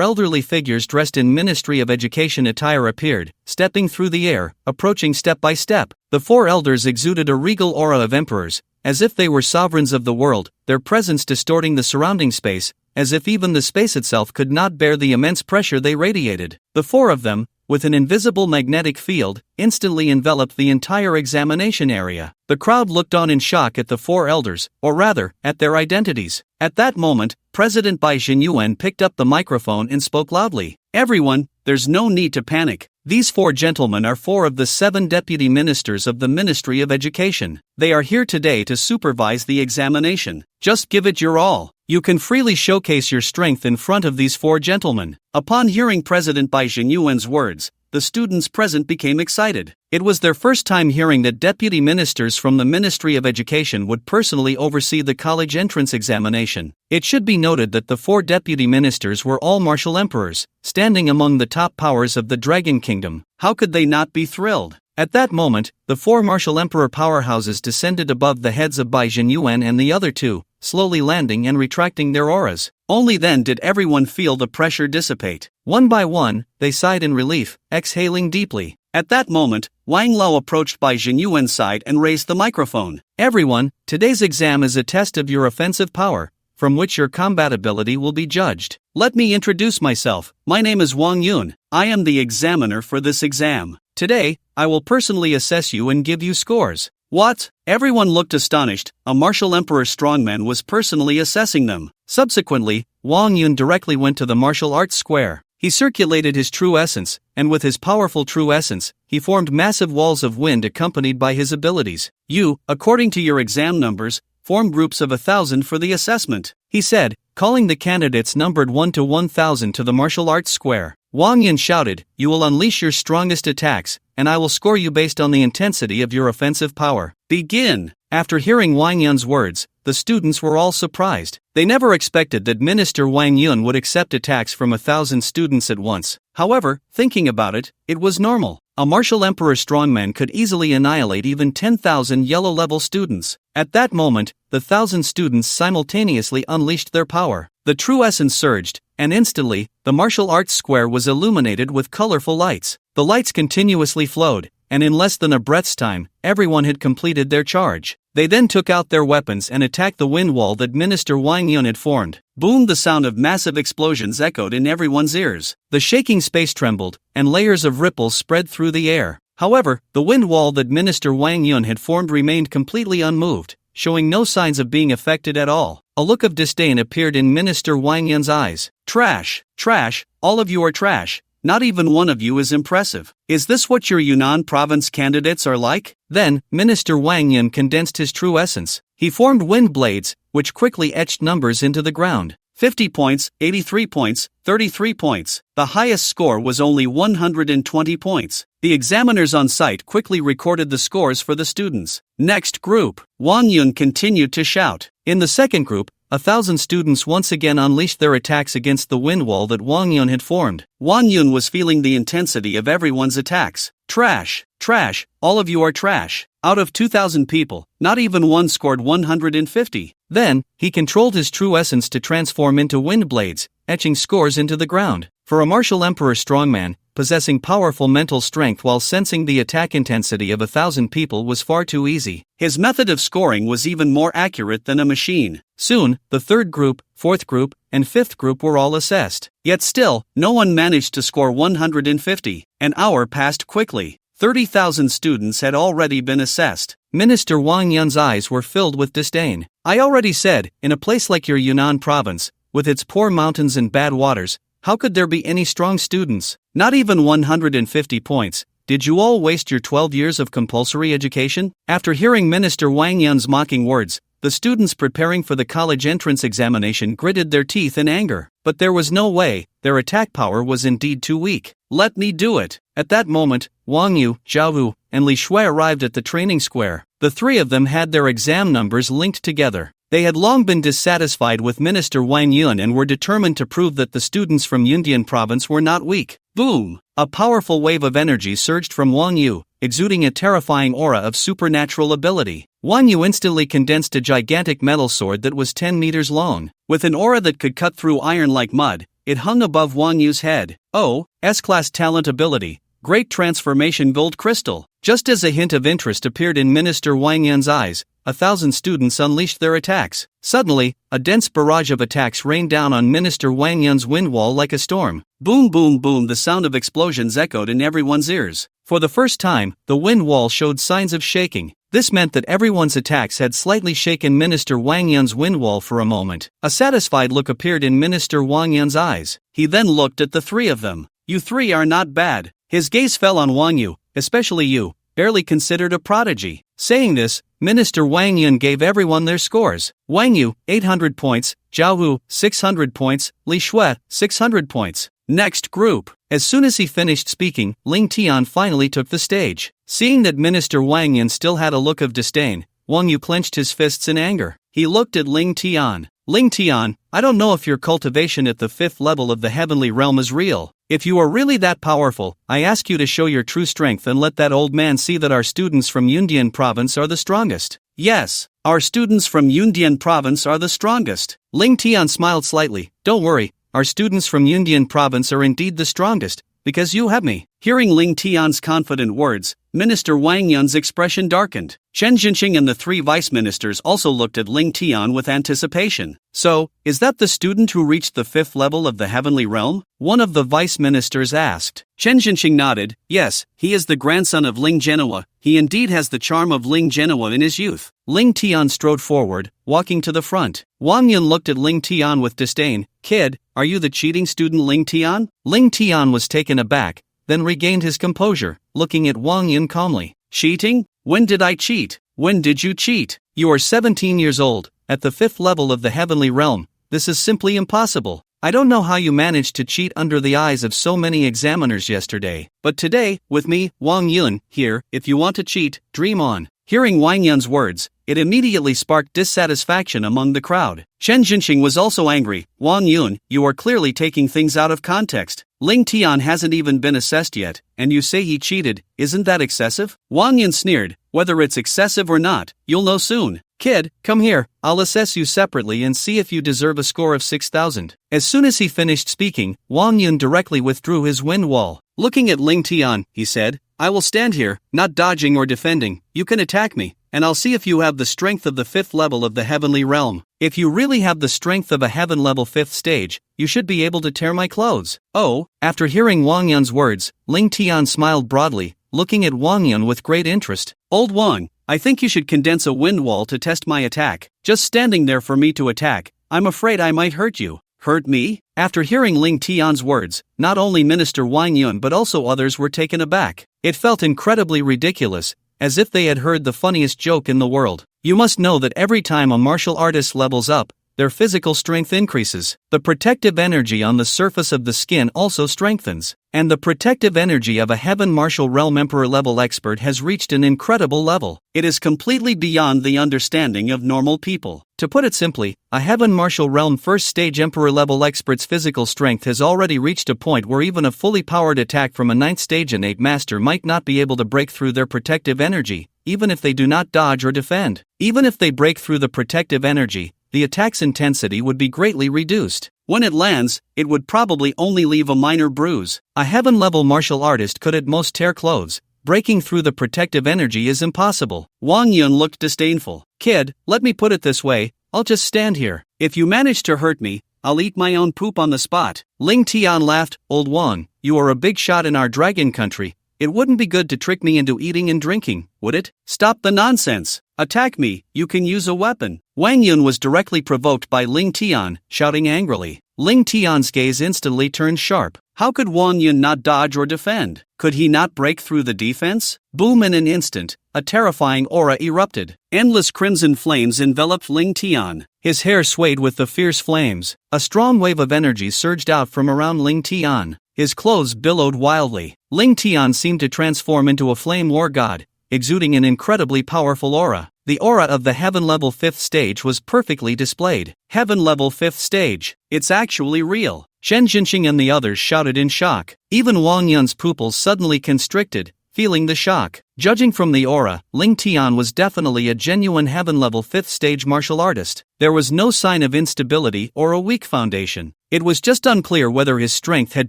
elderly figures dressed in Ministry of Education attire appeared, stepping through the air, approaching step by step. The 4 elders exuded a regal aura of emperors, as if they were sovereigns of the world, their presence distorting the surrounding space, as if even the space itself could not bear the immense pressure they radiated. The 4 of them, with an invisible magnetic field, instantly enveloped the entire examination area. The crowd looked on in shock at the 4 elders, or rather, at their identities. At that moment, President Bai Jinyuan picked up the microphone and spoke loudly. Everyone, there's no need to panic. These 4 gentlemen are 4 of the 7 deputy ministers of the Ministry of Education. They are here today to supervise the examination. Just give it your all. You can freely showcase your strength in front of these 4 gentlemen. Upon hearing President Bai Jinyuan's words, the students present became excited. It was their first time hearing that deputy ministers from the Ministry of Education would personally oversee the college entrance examination. It should be noted that the 4 deputy ministers were all martial emperors, standing among the top powers of the Dragon Kingdom. How could they not be thrilled? At that moment, the 4 martial emperor powerhouses descended above the heads of Bai Jinyuan and the other 2, slowly landing and retracting their auras. Only then did everyone feel the pressure dissipate. One by one, they sighed in relief, exhaling deeply. At that moment, Wang Lao approached Bai Jinyuan's side and raised the microphone. Everyone, today's exam is a test of your offensive power, from which your combat ability will be judged. Let me introduce myself. My name is Wang Yun. I am the examiner for this exam. Today, I will personally assess you and give you scores. What? Everyone looked astonished. A martial emperor strongman was personally assessing them. Subsequently, Wang Yun directly went to the martial arts square. He circulated his true essence, and with his powerful true essence, he formed massive walls of wind accompanied by his abilities. You, according to your exam numbers, form groups of 1,000 for the assessment, he said, calling the candidates numbered 1 to 1,000 to the martial arts square. Wang Yun shouted, "You will unleash your strongest attacks, and I will score you based on the intensity of your offensive power. Begin!" After hearing Wang Yun's words, the students were all surprised. They never expected that Minister Wang Yun would accept attacks from 1,000 students at once. However, thinking about it, it was normal. A martial emperor strongman could easily annihilate even 10,000 yellow-level students. At that moment, the 1,000 students simultaneously unleashed their power. The true essence surged, and instantly, the martial arts square was illuminated with colorful lights. The lights continuously flowed, and in less than a breath's time, everyone had completed their charge. They then took out their weapons and attacked the wind wall that Minister Wang Yun had formed. Boom! The sound of massive explosions echoed in everyone's ears. The shaking space trembled, and layers of ripples spread through the air. However, the wind wall that Minister Wang Yun had formed remained completely unmoved, showing no signs of being affected at all. A look of disdain appeared in Minister Wang Yun's eyes. Trash! Trash! All of you are trash! Not even one of you is impressive. Is this what your Yunnan province candidates are like? Then, Minister Wang Yun condensed his true essence. He formed wind blades, which quickly etched numbers into the ground. 50 points, 83 points, 33 points. The highest score was only 120 points. The examiners on site quickly recorded the scores for the students. Next group. Wang Yun continued to shout. In the second group, 1,000 students once again unleashed their attacks against the wind wall that Wang Yun had formed. Wang Yun was feeling the intensity of everyone's attacks. Trash! Trash! All of you are trash! Out of 2,000 people, not even one scored 150. Then, he controlled his true essence to transform into wind blades, etching scores into the ground. For a martial emperor strongman, possessing powerful mental strength while sensing the attack intensity of 1,000 people was far too easy. His method of scoring was even more accurate than a machine. Soon, the third group, fourth group, and fifth group were all assessed. Yet still, no one managed to score 150. An hour passed quickly. 30,000 students had already been assessed. Minister Wang Yun's eyes were filled with disdain. I already said, in a place like your Yunnan province, with its poor mountains and bad waters, how could there be any strong students? Not even 150 points. Did you all waste your 12 years of compulsory education? After hearing Minister Wang Yun's mocking words, the students preparing for the college entrance examination gritted their teeth in anger. But there was no way, their attack power was indeed too weak. Let me do it. At that moment, Wang Yu, Zhao Wu, and Li Shui arrived at the training square. The three of them had their exam numbers linked together. They had long been dissatisfied with Minister Wang Yun and were determined to prove that the students from Yundian province were not weak. Boom! A powerful wave of energy surged from Wang Yu, exuding a terrifying aura of supernatural ability. Wang Yu instantly condensed a gigantic metal sword that was 10 meters long. With an aura that could cut through iron like mud, it hung above Wang Yu's head. Oh, S-class talent ability. Great transformation gold crystal. Just as a hint of interest appeared in Minister Wang Yun's eyes, 1,000 students unleashed their attacks. Suddenly, a dense barrage of attacks rained down on Minister Wang Yun's wind wall like a storm. Boom boom boom, the sound of explosions echoed in everyone's ears. For the first time, the wind wall showed signs of shaking. This meant that everyone's attacks had slightly shaken Minister Wang Yun's wind wall for a moment. A satisfied look appeared in Minister Wang Yun's eyes. He then looked at the three of them. You three are not bad. His gaze fell on Wang Yu, especially you, barely considered a prodigy. Saying this, Minister Wang Yun gave everyone their scores. Wang Yu, 800 points, Zhao Wu, 600 points, Li Shui, 600 points. Next group. As soon as he finished speaking, Ling Tian finally took the stage. Seeing that Minister Wang Yun still had a look of disdain, Wang Yu clenched his fists in anger. He looked at Ling Tian. Ling Tian, I don't know if your cultivation at the 5th level of the heavenly realm is real. If you are really that powerful, I ask you to show your true strength and let that old man see that our students from Yundian province are the strongest. Yes, our students from Yundian province are the strongest. Ling Tian smiled slightly. Don't worry, our students from Yundian province are indeed the strongest, because you have me. Hearing Ling Tian's confident words, Minister Wang Yun's expression darkened. Chen Jinxing and the three vice ministers also looked at Ling Tian with anticipation. So, is that the student who reached the 5th level of the heavenly realm? One of the vice ministers asked. Chen Jinxing nodded. Yes, he is the grandson of Ling Genua. He indeed has the charm of Ling Genua in his youth. Ling Tian strode forward, walking to the front. Wang Yun looked at Ling Tian with disdain. Kid, are you the cheating student Ling Tian? Ling Tian was taken aback, then regained his composure, looking at Wang Yun calmly. Cheating? When did I cheat? When did you cheat? You are 17 years old, at the 5th level of the heavenly realm. This is simply impossible. I don't know how you managed to cheat under the eyes of so many examiners yesterday. But today, with me, Wang Yun, here, if you want to cheat, dream on. Hearing Wang Yun's words, it immediately sparked dissatisfaction among the crowd. Chen Jinxing was also angry. Wang Yun, you are clearly taking things out of context. Ling Tian hasn't even been assessed yet, and you say he cheated. Isn't that excessive? Wang Yun sneered. Whether it's excessive or not, you'll know soon. Kid, come here, I'll assess you separately and see if you deserve a score of 6,000. As soon as he finished speaking, Wang Yun directly withdrew his wind wall. Looking at Ling Tian, he said, I will stand here, not dodging or defending. You can attack me, and I'll see if you have the strength of the 5th level of the heavenly realm. If you really have the strength of a heaven level 5th stage, you should be able to tear my clothes. Oh, after hearing Wang Yun's words, Ling Tian smiled broadly, looking at Wang Yun with great interest. Old Wang, I think you should condense a wind wall to test my attack. Just standing there for me to attack, I'm afraid I might hurt you. Hurt me? After hearing Ling Tian's words, not only Minister Wang Yun but also others were taken aback. It felt incredibly ridiculous, as if they had heard the funniest joke in the world. You must know that every time a martial artist levels up, their physical strength increases. The protective energy on the surface of the skin also strengthens. And the protective energy of a heaven martial realm emperor level expert has reached an incredible level. It is completely beyond the understanding of normal people. To put it simply, a heaven martial realm first stage emperor level expert's physical strength has already reached a point where even a fully powered attack from a 9th stage innate master might not be able to break through their protective energy, even if they do not dodge or defend. Even if they break through the protective energy, the attack's intensity would be greatly reduced. When it lands, it would probably only leave a minor bruise. A heaven-level martial artist could at most tear clothes. Breaking through the protective energy is impossible. Wang Yun looked disdainful. Kid, let me put it this way, I'll just stand here. If you manage to hurt me, I'll eat my own poop on the spot. Ling Tian laughed. Old Wang, you are a big shot in our dragon country. It wouldn't be good to trick me into eating and drinking, would it? Stop the nonsense. Attack me, you can use a weapon. Wang Yun was directly provoked by Ling Tian, shouting angrily. Ling Tian's gaze instantly turned sharp. How could Wang Yun not dodge or defend? Could he not break through the defense? Boom! In an instant, a terrifying aura erupted. Endless crimson flames enveloped Ling Tian. His hair swayed with the fierce flames. A strong wave of energy surged out from around Ling Tian. His clothes billowed wildly. Ling Tian seemed to transform into a flame war god, exuding an incredibly powerful aura. The aura of the heaven-level 5th stage was perfectly displayed. Heaven-level 5th stage. It's actually real. Shen Jinxing and the others shouted in shock. Even Wang Yun's pupils suddenly constricted, feeling the shock. Judging from the aura, Ling Tian was definitely a genuine heaven-level 5th stage martial artist. There was no sign of instability or a weak foundation. It was just unclear whether his strength had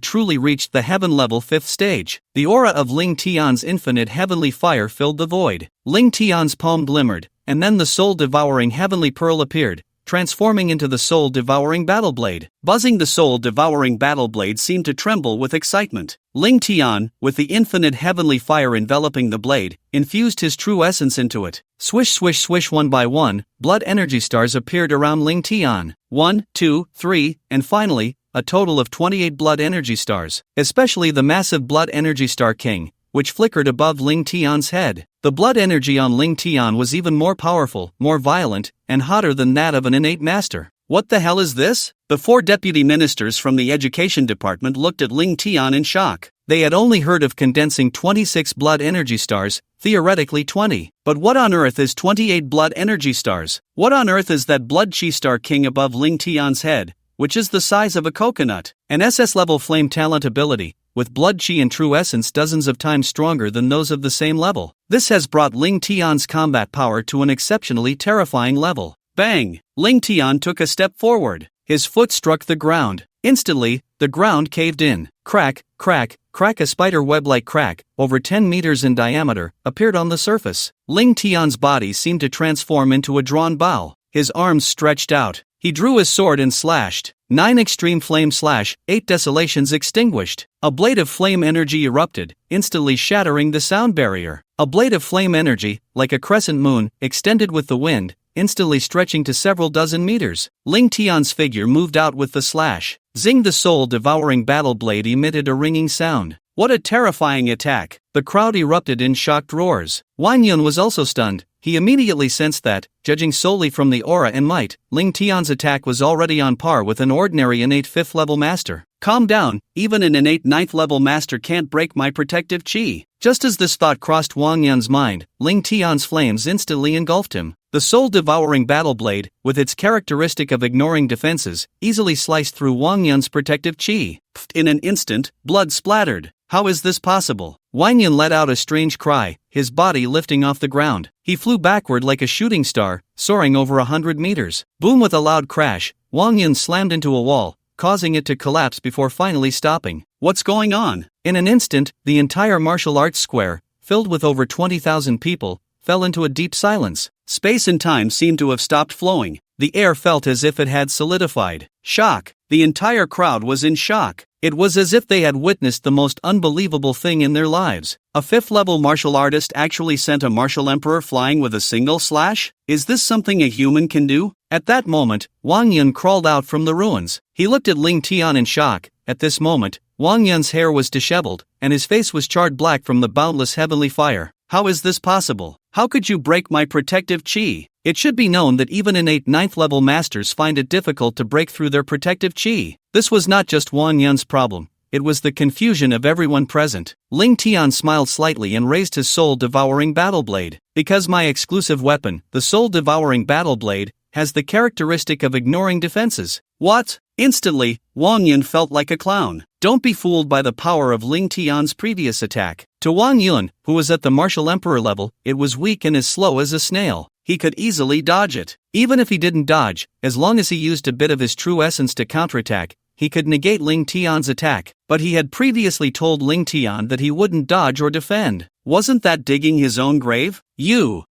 truly reached the heaven-level 5th stage. The aura of Ling Tian's infinite heavenly fire filled the void. Ling Tian's palm glimmered, and then the soul-devouring heavenly pearl appeared, transforming into the soul-devouring battle blade. Buzzing, the soul-devouring battle blade seemed to tremble with excitement. Ling Tian, with the infinite heavenly fire enveloping the blade, infused his true essence into it. Swish swish swish, one by one, blood energy stars appeared around Ling Tian. 1, 2, 3, and finally, a total of 28 blood energy stars, especially the massive blood energy star king, which flickered above Ling Tian's head. The blood energy on Ling Tian was even more powerful, more violent, and hotter than that of an innate master. What the hell is this? The 4 deputy ministers from the education department looked at Ling Tian in shock. They had only heard of condensing 26 blood energy stars, theoretically 20. But what on earth is 28 blood energy stars? What on earth is that blood chi star king above Ling Tian's head, which is the size of a coconut? An SS-level flame talent ability, with blood chi and true essence dozens of times stronger than those of the same level. This has brought Ling Tian's combat power to an exceptionally terrifying level. Bang! Ling Tian took a step forward. His foot struck the ground. Instantly, the ground caved in. Crack, crack, crack! A spider web-like crack, over 10 meters in diameter, appeared on the surface. Ling Tian's body seemed to transform into a drawn bow. His arms stretched out. He drew his sword and slashed. 9 extreme flame slash, 8 desolations extinguished. A blade of flame energy erupted, instantly shattering the sound barrier. A blade of flame energy, like a crescent moon, extended with the wind, instantly stretching to several dozen meters. Ling Tian's figure moved out with the slash. Zing! The soul-devouring battle blade emitted a ringing sound. What a terrifying attack! The crowd erupted in shocked roars. Wang Yun was also stunned. He immediately sensed that, judging solely from the aura and might, Ling Tian's attack was already on par with an ordinary innate 5th level master. Calm down, even an innate 9th level master can't break my protective chi. Just as this thought crossed Wang Yun's mind, Ling Tian's flames instantly engulfed him. The soul-devouring battle blade, with its characteristic of ignoring defenses, easily sliced through Wang Yun's protective chi. In an instant, blood splattered. How is this possible? Wang Yun let out a strange cry, his body lifting off the ground. He flew backward like a shooting star, soaring over 100 meters. Boom! With a loud crash, Wang Yun slammed into a wall, causing it to collapse before finally stopping. What's going on? In an instant, the entire martial arts square, filled with over 20,000 people, fell into a deep silence. Space and time seemed to have stopped flowing. The air felt as if it had solidified. Shock. The entire crowd was in shock. It was as if they had witnessed the most unbelievable thing in their lives. A 5th level martial artist actually sent a martial emperor flying with a single slash? Is this something a human can do? At that moment, Wang Yun crawled out from the ruins. He looked at Ling Tian in shock. At this moment, Wang Yun's hair was disheveled, and his face was charred black from the boundless heavenly fire. How is this possible? How could you break my protective chi? It should be known that even innate 9th level masters find it difficult to break through their protective chi. This was not just Wang Yun's problem. It was the confusion of everyone present. Ling Tian smiled slightly and raised his soul-devouring battle blade. Because my exclusive weapon, the soul-devouring battle blade, has the characteristic of ignoring defenses. What? Instantly, Wang Yun felt like a clown. Don't be fooled by the power of Ling Tian's previous attack. To Wang Yun, who was at the martial emperor level, it was weak and as slow as a snail. he could easily dodge it. Even if he didn't dodge, as long as he used a bit of his true essence to counterattack, he could negate Ling Tian's attack. But he had previously told Ling Tian that he wouldn't dodge or defend. Wasn't that digging his own grave? You.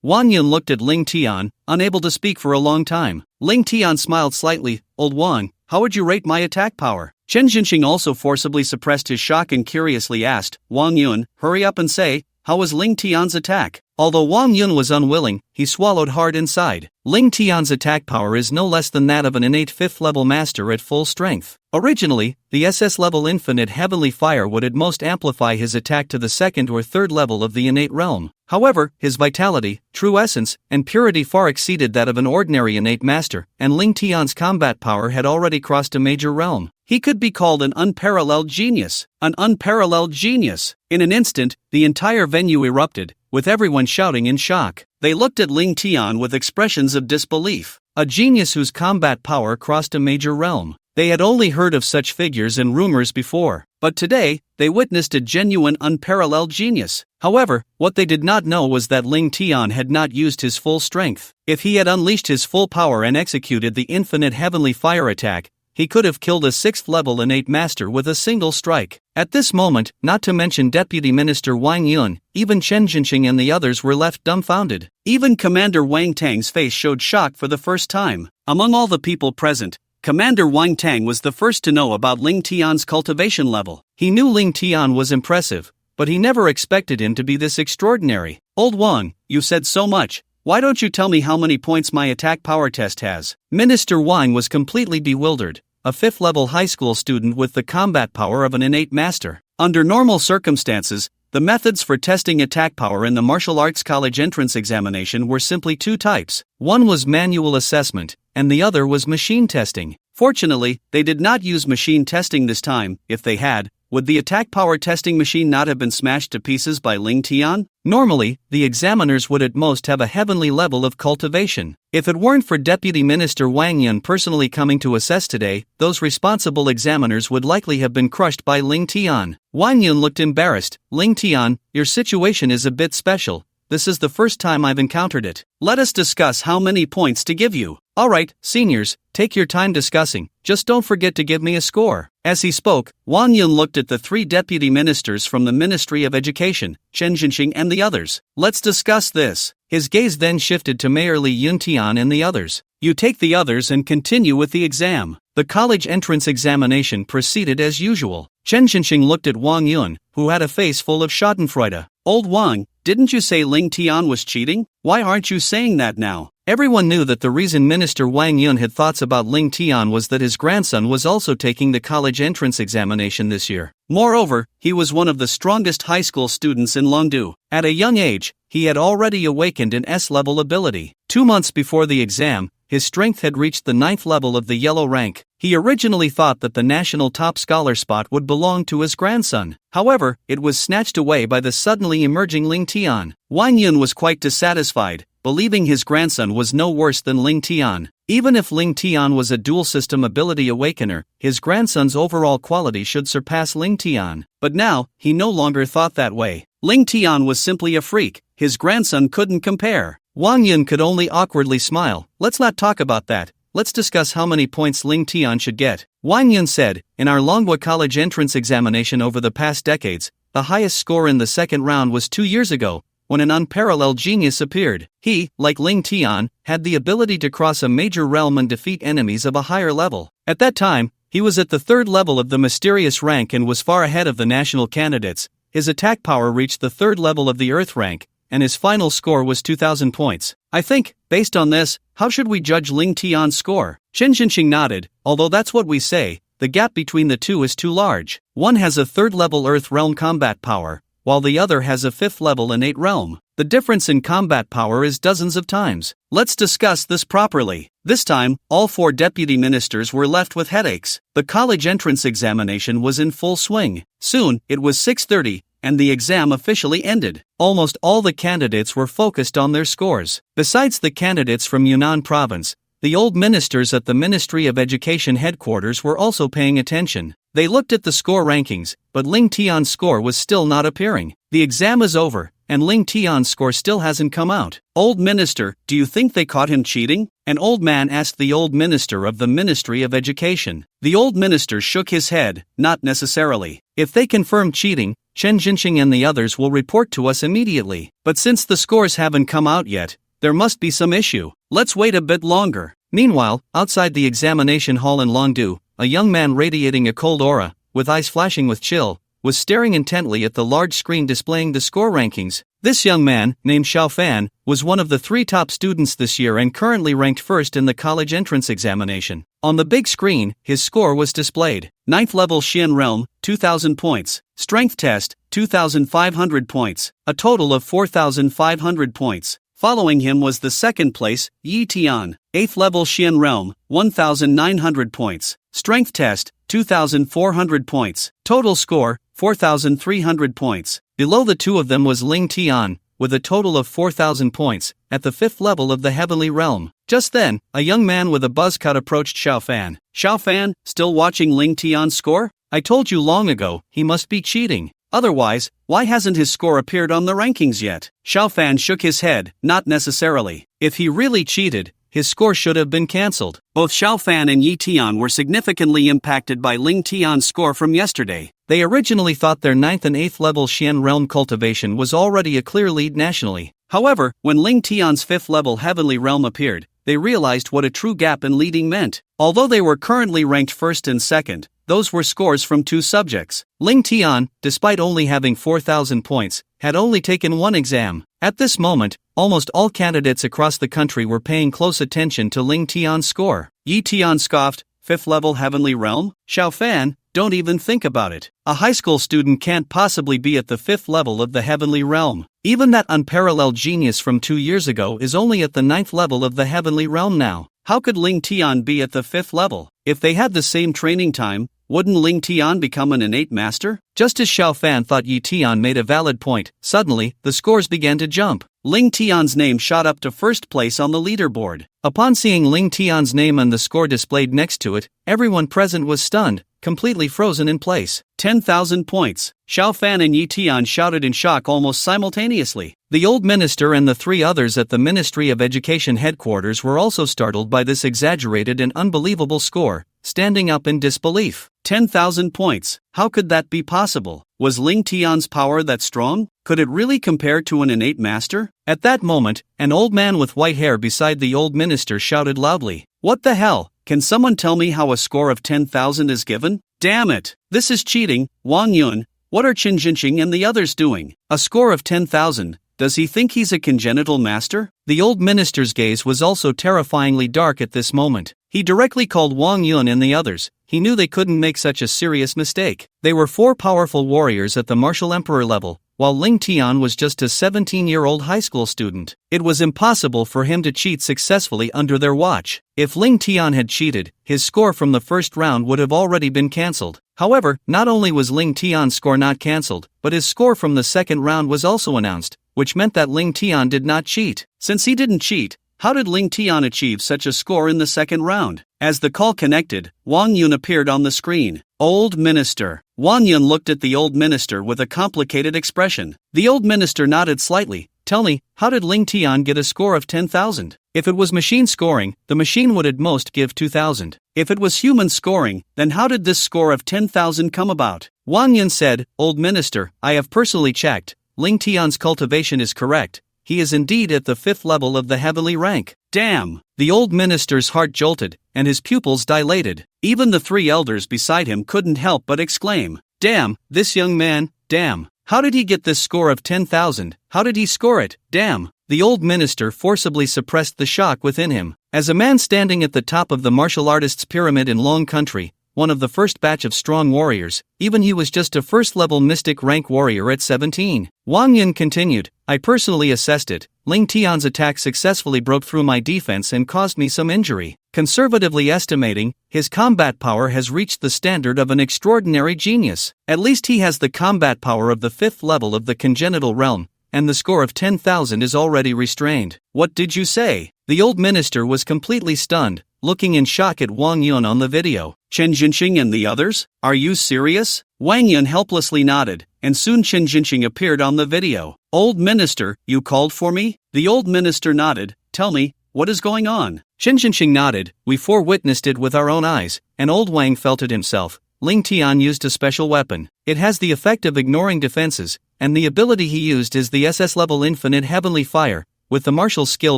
Wang Yun looked at Ling Tian, unable to speak for a long time. Ling Tian smiled slightly. Old Wang, how would you rate my attack power? Chen Jinxing also forcibly suppressed his shock and curiously asked, Wang Yun, hurry up and say, how was Ling Tian's attack? Although Wang Yun was unwilling, he swallowed hard inside. Ling Tian's attack power is no less than that of an innate 5th level master at full strength. Originally, the SS level infinite heavenly fire would at most amplify his attack to the 2nd or 3rd level of the innate realm. However, his vitality, true essence, and purity far exceeded that of an ordinary innate master, and Ling Tian's combat power had already crossed a major realm. He could be called an unparalleled genius. An unparalleled genius. In an instant, the entire venue erupted, with everyone shouting in shock. They looked at Ling Tian with expressions of disbelief. A genius whose combat power crossed a major realm. They had only heard of such figures and rumors before, but today, they witnessed a genuine unparalleled genius. However, what they did not know was that Ling Tian had not used his full strength. If he had unleashed his full power and executed the infinite heavenly fire attack, he could have killed a 6th level innate master with a single strike. At this moment, not to mention Deputy Minister Wang Yun, even Chen Jinxing and the others were left dumbfounded. Even Commander Wang Tang's face showed shock for the first time. Among all the people present, Commander Wang Tang was the first to know about Ling Tian's cultivation level. He knew Ling Tian was impressive, but he never expected him to be this extraordinary. Old Wang, you said so much. Why don't you tell me how many points my attack power test has? Minister Wang was completely bewildered, a 5th level high school student with the combat power of an innate master. Under normal circumstances, the methods for testing attack power in the martial arts college entrance examination were simply 2 types. One was manual assessment, and the other was machine testing. Fortunately, they did not use machine testing this time. If they had, would the attack power testing machine not have been smashed to pieces by Ling Tian? Normally, the examiners would at most have a heavenly level of cultivation. If it weren't for Deputy Minister Wang Yun personally coming to assess today, those responsible examiners would likely have been crushed by Ling Tian. Wang Yun looked embarrassed. Ling Tian, your situation is a bit special. This is the first time I've encountered it. Let us discuss how many points to give you. Alright, seniors, take your time discussing. Just don't forget to give me a score. As he spoke, Wang Yun looked at the 3 deputy ministers from the Ministry of Education, Chen Jinxing and the others. Let's discuss this. His gaze then shifted to Mayor Li Yuntian and the others. You take the others and continue with the exam. The college entrance examination proceeded as usual. Chen Jinxing looked at Wang Yun, who had a face full of schadenfreude. Old Wang, didn't you say Ling Tian was cheating? Why aren't you saying that now? Everyone knew that the reason Minister Wang Yun had thoughts about Ling Tian was that his grandson was also taking the college entrance examination this year. Moreover, he was one of the strongest high school students in Longdu. At a young age, he had already awakened an S-level ability. 2 months before the exam, his strength had reached the 9th level of the yellow rank. He originally thought that the national top scholar spot would belong to his grandson. However, it was snatched away by the suddenly emerging Ling Tian. Wang Yun was quite dissatisfied, believing his grandson was no worse than Ling Tian. Even if Ling Tian was a dual-system ability awakener, his grandson's overall quality should surpass Ling Tian. But now, he no longer thought that way. Ling Tian was simply a freak. His grandson couldn't compare. Wang Yun could only awkwardly smile. Let's not talk about that. Let's discuss how many points Ling Tian should get. Wang Yun said, in our Longwa College entrance examination over the past decades, the highest score in the 2nd round was 2 years ago, when an unparalleled genius appeared. He, like Ling Tian, had the ability to cross a major realm and defeat enemies of a higher level. At that time, he was at the 3rd level of the mysterious rank and was far ahead of the national candidates. His attack power reached the 3rd level of the Earth rank, and his final score was 2,000 points. I think, based on this, how should we judge Ling Tian's score? Chen Jinxing nodded. Although that's what we say, the gap between the two is too large. One has a 3rd level Earth realm combat power, while the other has a 5th level innate realm. The difference in combat power is dozens of times. Let's discuss this properly. This time, all 4 deputy ministers were left with headaches. The college entrance examination was in full swing. Soon, it was 6:30, and the exam officially ended. Almost all the candidates were focused on their scores. Besides the candidates from Yunnan province, the old ministers at the Ministry of Education headquarters were also paying attention. They looked at the score rankings, but Ling Tian's score was still not appearing. The exam is over, and Ling Tian's score still hasn't come out. Old Minister, do you think they caught him cheating? An old man asked the old minister of the Ministry of Education. The old minister shook his head, not necessarily. If they confirm cheating, Chen Jinxing and the others will report to us immediately. But since the scores haven't come out yet, there must be some issue. Let's wait a bit longer. Meanwhile, outside the examination hall in Longdu, a young man radiating a cold aura, with eyes flashing with chill, was staring intently at the large screen displaying the score rankings. This young man, named Xiao Fan, was one of the 3 top students this year and currently ranked first in the college entrance examination. On the big screen, his score was displayed. 9th level Xian Realm, 2,000 points. Strength test, 2,500 points. A total of 4,500 points. Following him was the second place, Yi Tian, 8th level Xian Realm, 1,900 points. Strength test, 2,400 points. Total score, 4,300 points. Below the two of them was Ling Tian, with a total of 4,000 points, at the 5th level of the Heavenly Realm. Just then, a young man with a buzz cut approached Xiao Fan. Xiao Fan, still watching Ling Tian's score? I told you long ago, he must be cheating. Otherwise, why hasn't his score appeared on the rankings yet? Xiao Fan shook his head, not necessarily. If he really cheated, his score should have been cancelled. Both Xiao Fan and Yi Tian were significantly impacted by Ling Tian's score from yesterday. They originally thought their 9th and 8th level Xian Realm cultivation was already a clear lead nationally. However, when Ling Tian's 5th level Heavenly Realm appeared, they realized what a true gap in leading meant. Although they were currently ranked first and second, those were scores from 2 subjects. Ling Tian, despite only having 4,000 points, had only taken 1 exam. At this moment, almost all candidates across the country were paying close attention to Ling Tian's score. Yi Tian scoffed, 5th level Heavenly Realm? Xiao Fan, don't even think about it. A high school student can't possibly be at the 5th level of the Heavenly Realm. Even that unparalleled genius from 2 years ago is only at the 9th level of the Heavenly Realm now. How could Ling Tian be at the 5th level? If they had the same training time, wouldn't Ling Tian become an innate master? Just as Xiao Fan thought Yi Tian made a valid point, suddenly, the scores began to jump. Ling Tian's name shot up to first place on the leaderboard. Upon seeing Ling Tian's name and the score displayed next to it, everyone present was stunned, completely frozen in place. 10,000 points. Xiao Fan and Yi Tian shouted in shock almost simultaneously. The old minister and the 3 others at the Ministry of Education headquarters were also startled by this exaggerated and unbelievable score, standing up in disbelief. 10,000 points. How could that be possible? Was Ling Tian's power that strong? Could it really compare to an innate master? At that moment, an old man with white hair beside the old minister shouted loudly, "What the hell? Can someone tell me how a score of 10,000 is given? Damn it! This is cheating. Wang Yun, what are Chen Jinxing and the others doing? A score of 10,000. Does he think he's a congenital master?" The old minister's gaze was also terrifyingly dark at this moment. He directly called Wang Yun and the others. He knew they couldn't make such a serious mistake. They were 4 powerful warriors at the martial emperor level, while Ling Tian was just a 17-year-old high school student. It was impossible for him to cheat successfully under their watch. If Ling Tian had cheated, his score from the first round would have already been cancelled. However, not only was Ling Tian's score not cancelled, but his score from the second round was also announced, which meant that Ling Tian did not cheat. Since he didn't cheat, how did Ling Tian achieve such a score in the second round? As the call connected, Wang Yun appeared on the screen. Old Minister. Wang Yun looked at the old minister with a complicated expression. The old minister nodded slightly. Tell me, how did Ling Tian get a score of 10,000? If it was machine scoring, the machine would at most give 2,000. If it was human scoring, then how did this score of 10,000 come about? Wang Yun said, Old Minister, I have personally checked. Ling Tian's cultivation is correct. He is indeed at the 5th level of the heavenly rank. Damn! The old minister's heart jolted, and his pupils dilated. Even the 3 elders beside him couldn't help but exclaim, Damn, this young man, damn! How did he get this score of 10,000? How did he score it? Damn! The old minister forcibly suppressed the shock within him. As a man standing at the top of the martial artists' pyramid in Long Country, one of the first batch of strong warriors, even he was just a first-level mystic rank warrior at 17. Wang Yun continued, I personally assessed it. Ling Tian's attack successfully broke through my defense and caused me some injury. Conservatively estimating, his combat power has reached the standard of an extraordinary genius. At least he has the combat power of the 5th level of the congenital realm, and the score of 10,000 is already restrained. What did you say? The old minister was completely stunned, looking in shock at Wang Yun on the video. Chen Jinxing and the others? Are you serious? Wang Yun helplessly nodded, and soon Chen Jinxing appeared on the video. "Old minister, you called for me?" The old minister nodded. "Tell me, what is going on?" Chen Jinxing nodded. "We witnessed it with our own eyes, and old Wang felt it himself. Ling Tian used a special weapon. It has the effect of ignoring defenses, and the ability he used is the SS-level Infinite Heavenly Fire, with the martial skill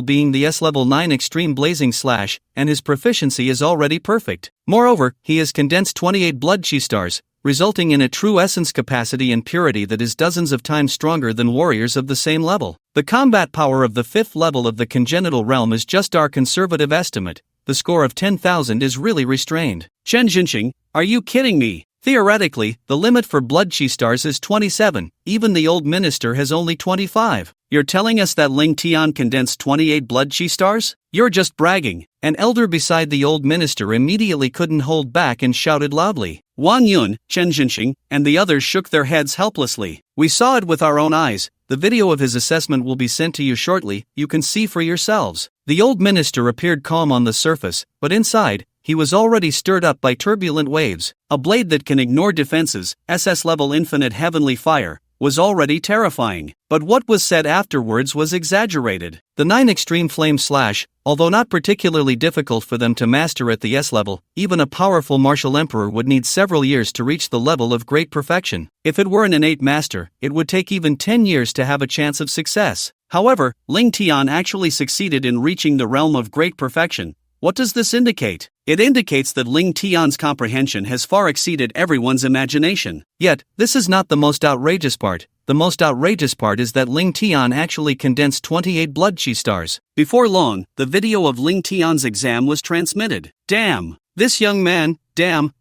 being the S-level 9 Extreme Blazing Slash, and his proficiency is already perfect. Moreover, he has condensed 28 blood chi stars, resulting in a true essence capacity and purity that is dozens of times stronger than warriors of the same level. The combat power of the 5th level of the congenital realm is just our conservative estimate. The score of 10,000 is really restrained." Chen Jinxing, are you kidding me? Theoretically, the limit for blood chi stars is 27, even the old minister has only 25. You're telling us that Ling Tian condensed 28 blood chi stars? You're just bragging. An elder beside the old minister immediately couldn't hold back and shouted loudly. Wang Yun, Chen Jinxing, and the others shook their heads helplessly. "We saw it with our own eyes. The video of his assessment will be sent to you shortly, you can see for yourselves." The old minister appeared calm on the surface, but inside, he was already stirred up by turbulent waves. A blade that can ignore defenses, SS-level Infinite Heavenly Fire, was already terrifying. But what was said afterwards was exaggerated. The 9 Extreme Flame Slash, although not particularly difficult for them to master at the S level, even a powerful martial emperor would need several years to reach the level of great perfection. If it were an innate master, it would take even 10 years to have a chance of success. However, Ling Tian actually succeeded in reaching the realm of great perfection. What does this indicate? It indicates that Ling Tian's comprehension has far exceeded everyone's imagination. Yet, this is not the most outrageous part. The most outrageous part is that Ling Tian actually condensed 28 blood chi stars. Before long, the video of Ling Tian's exam was transmitted. Damn! This young man, damn!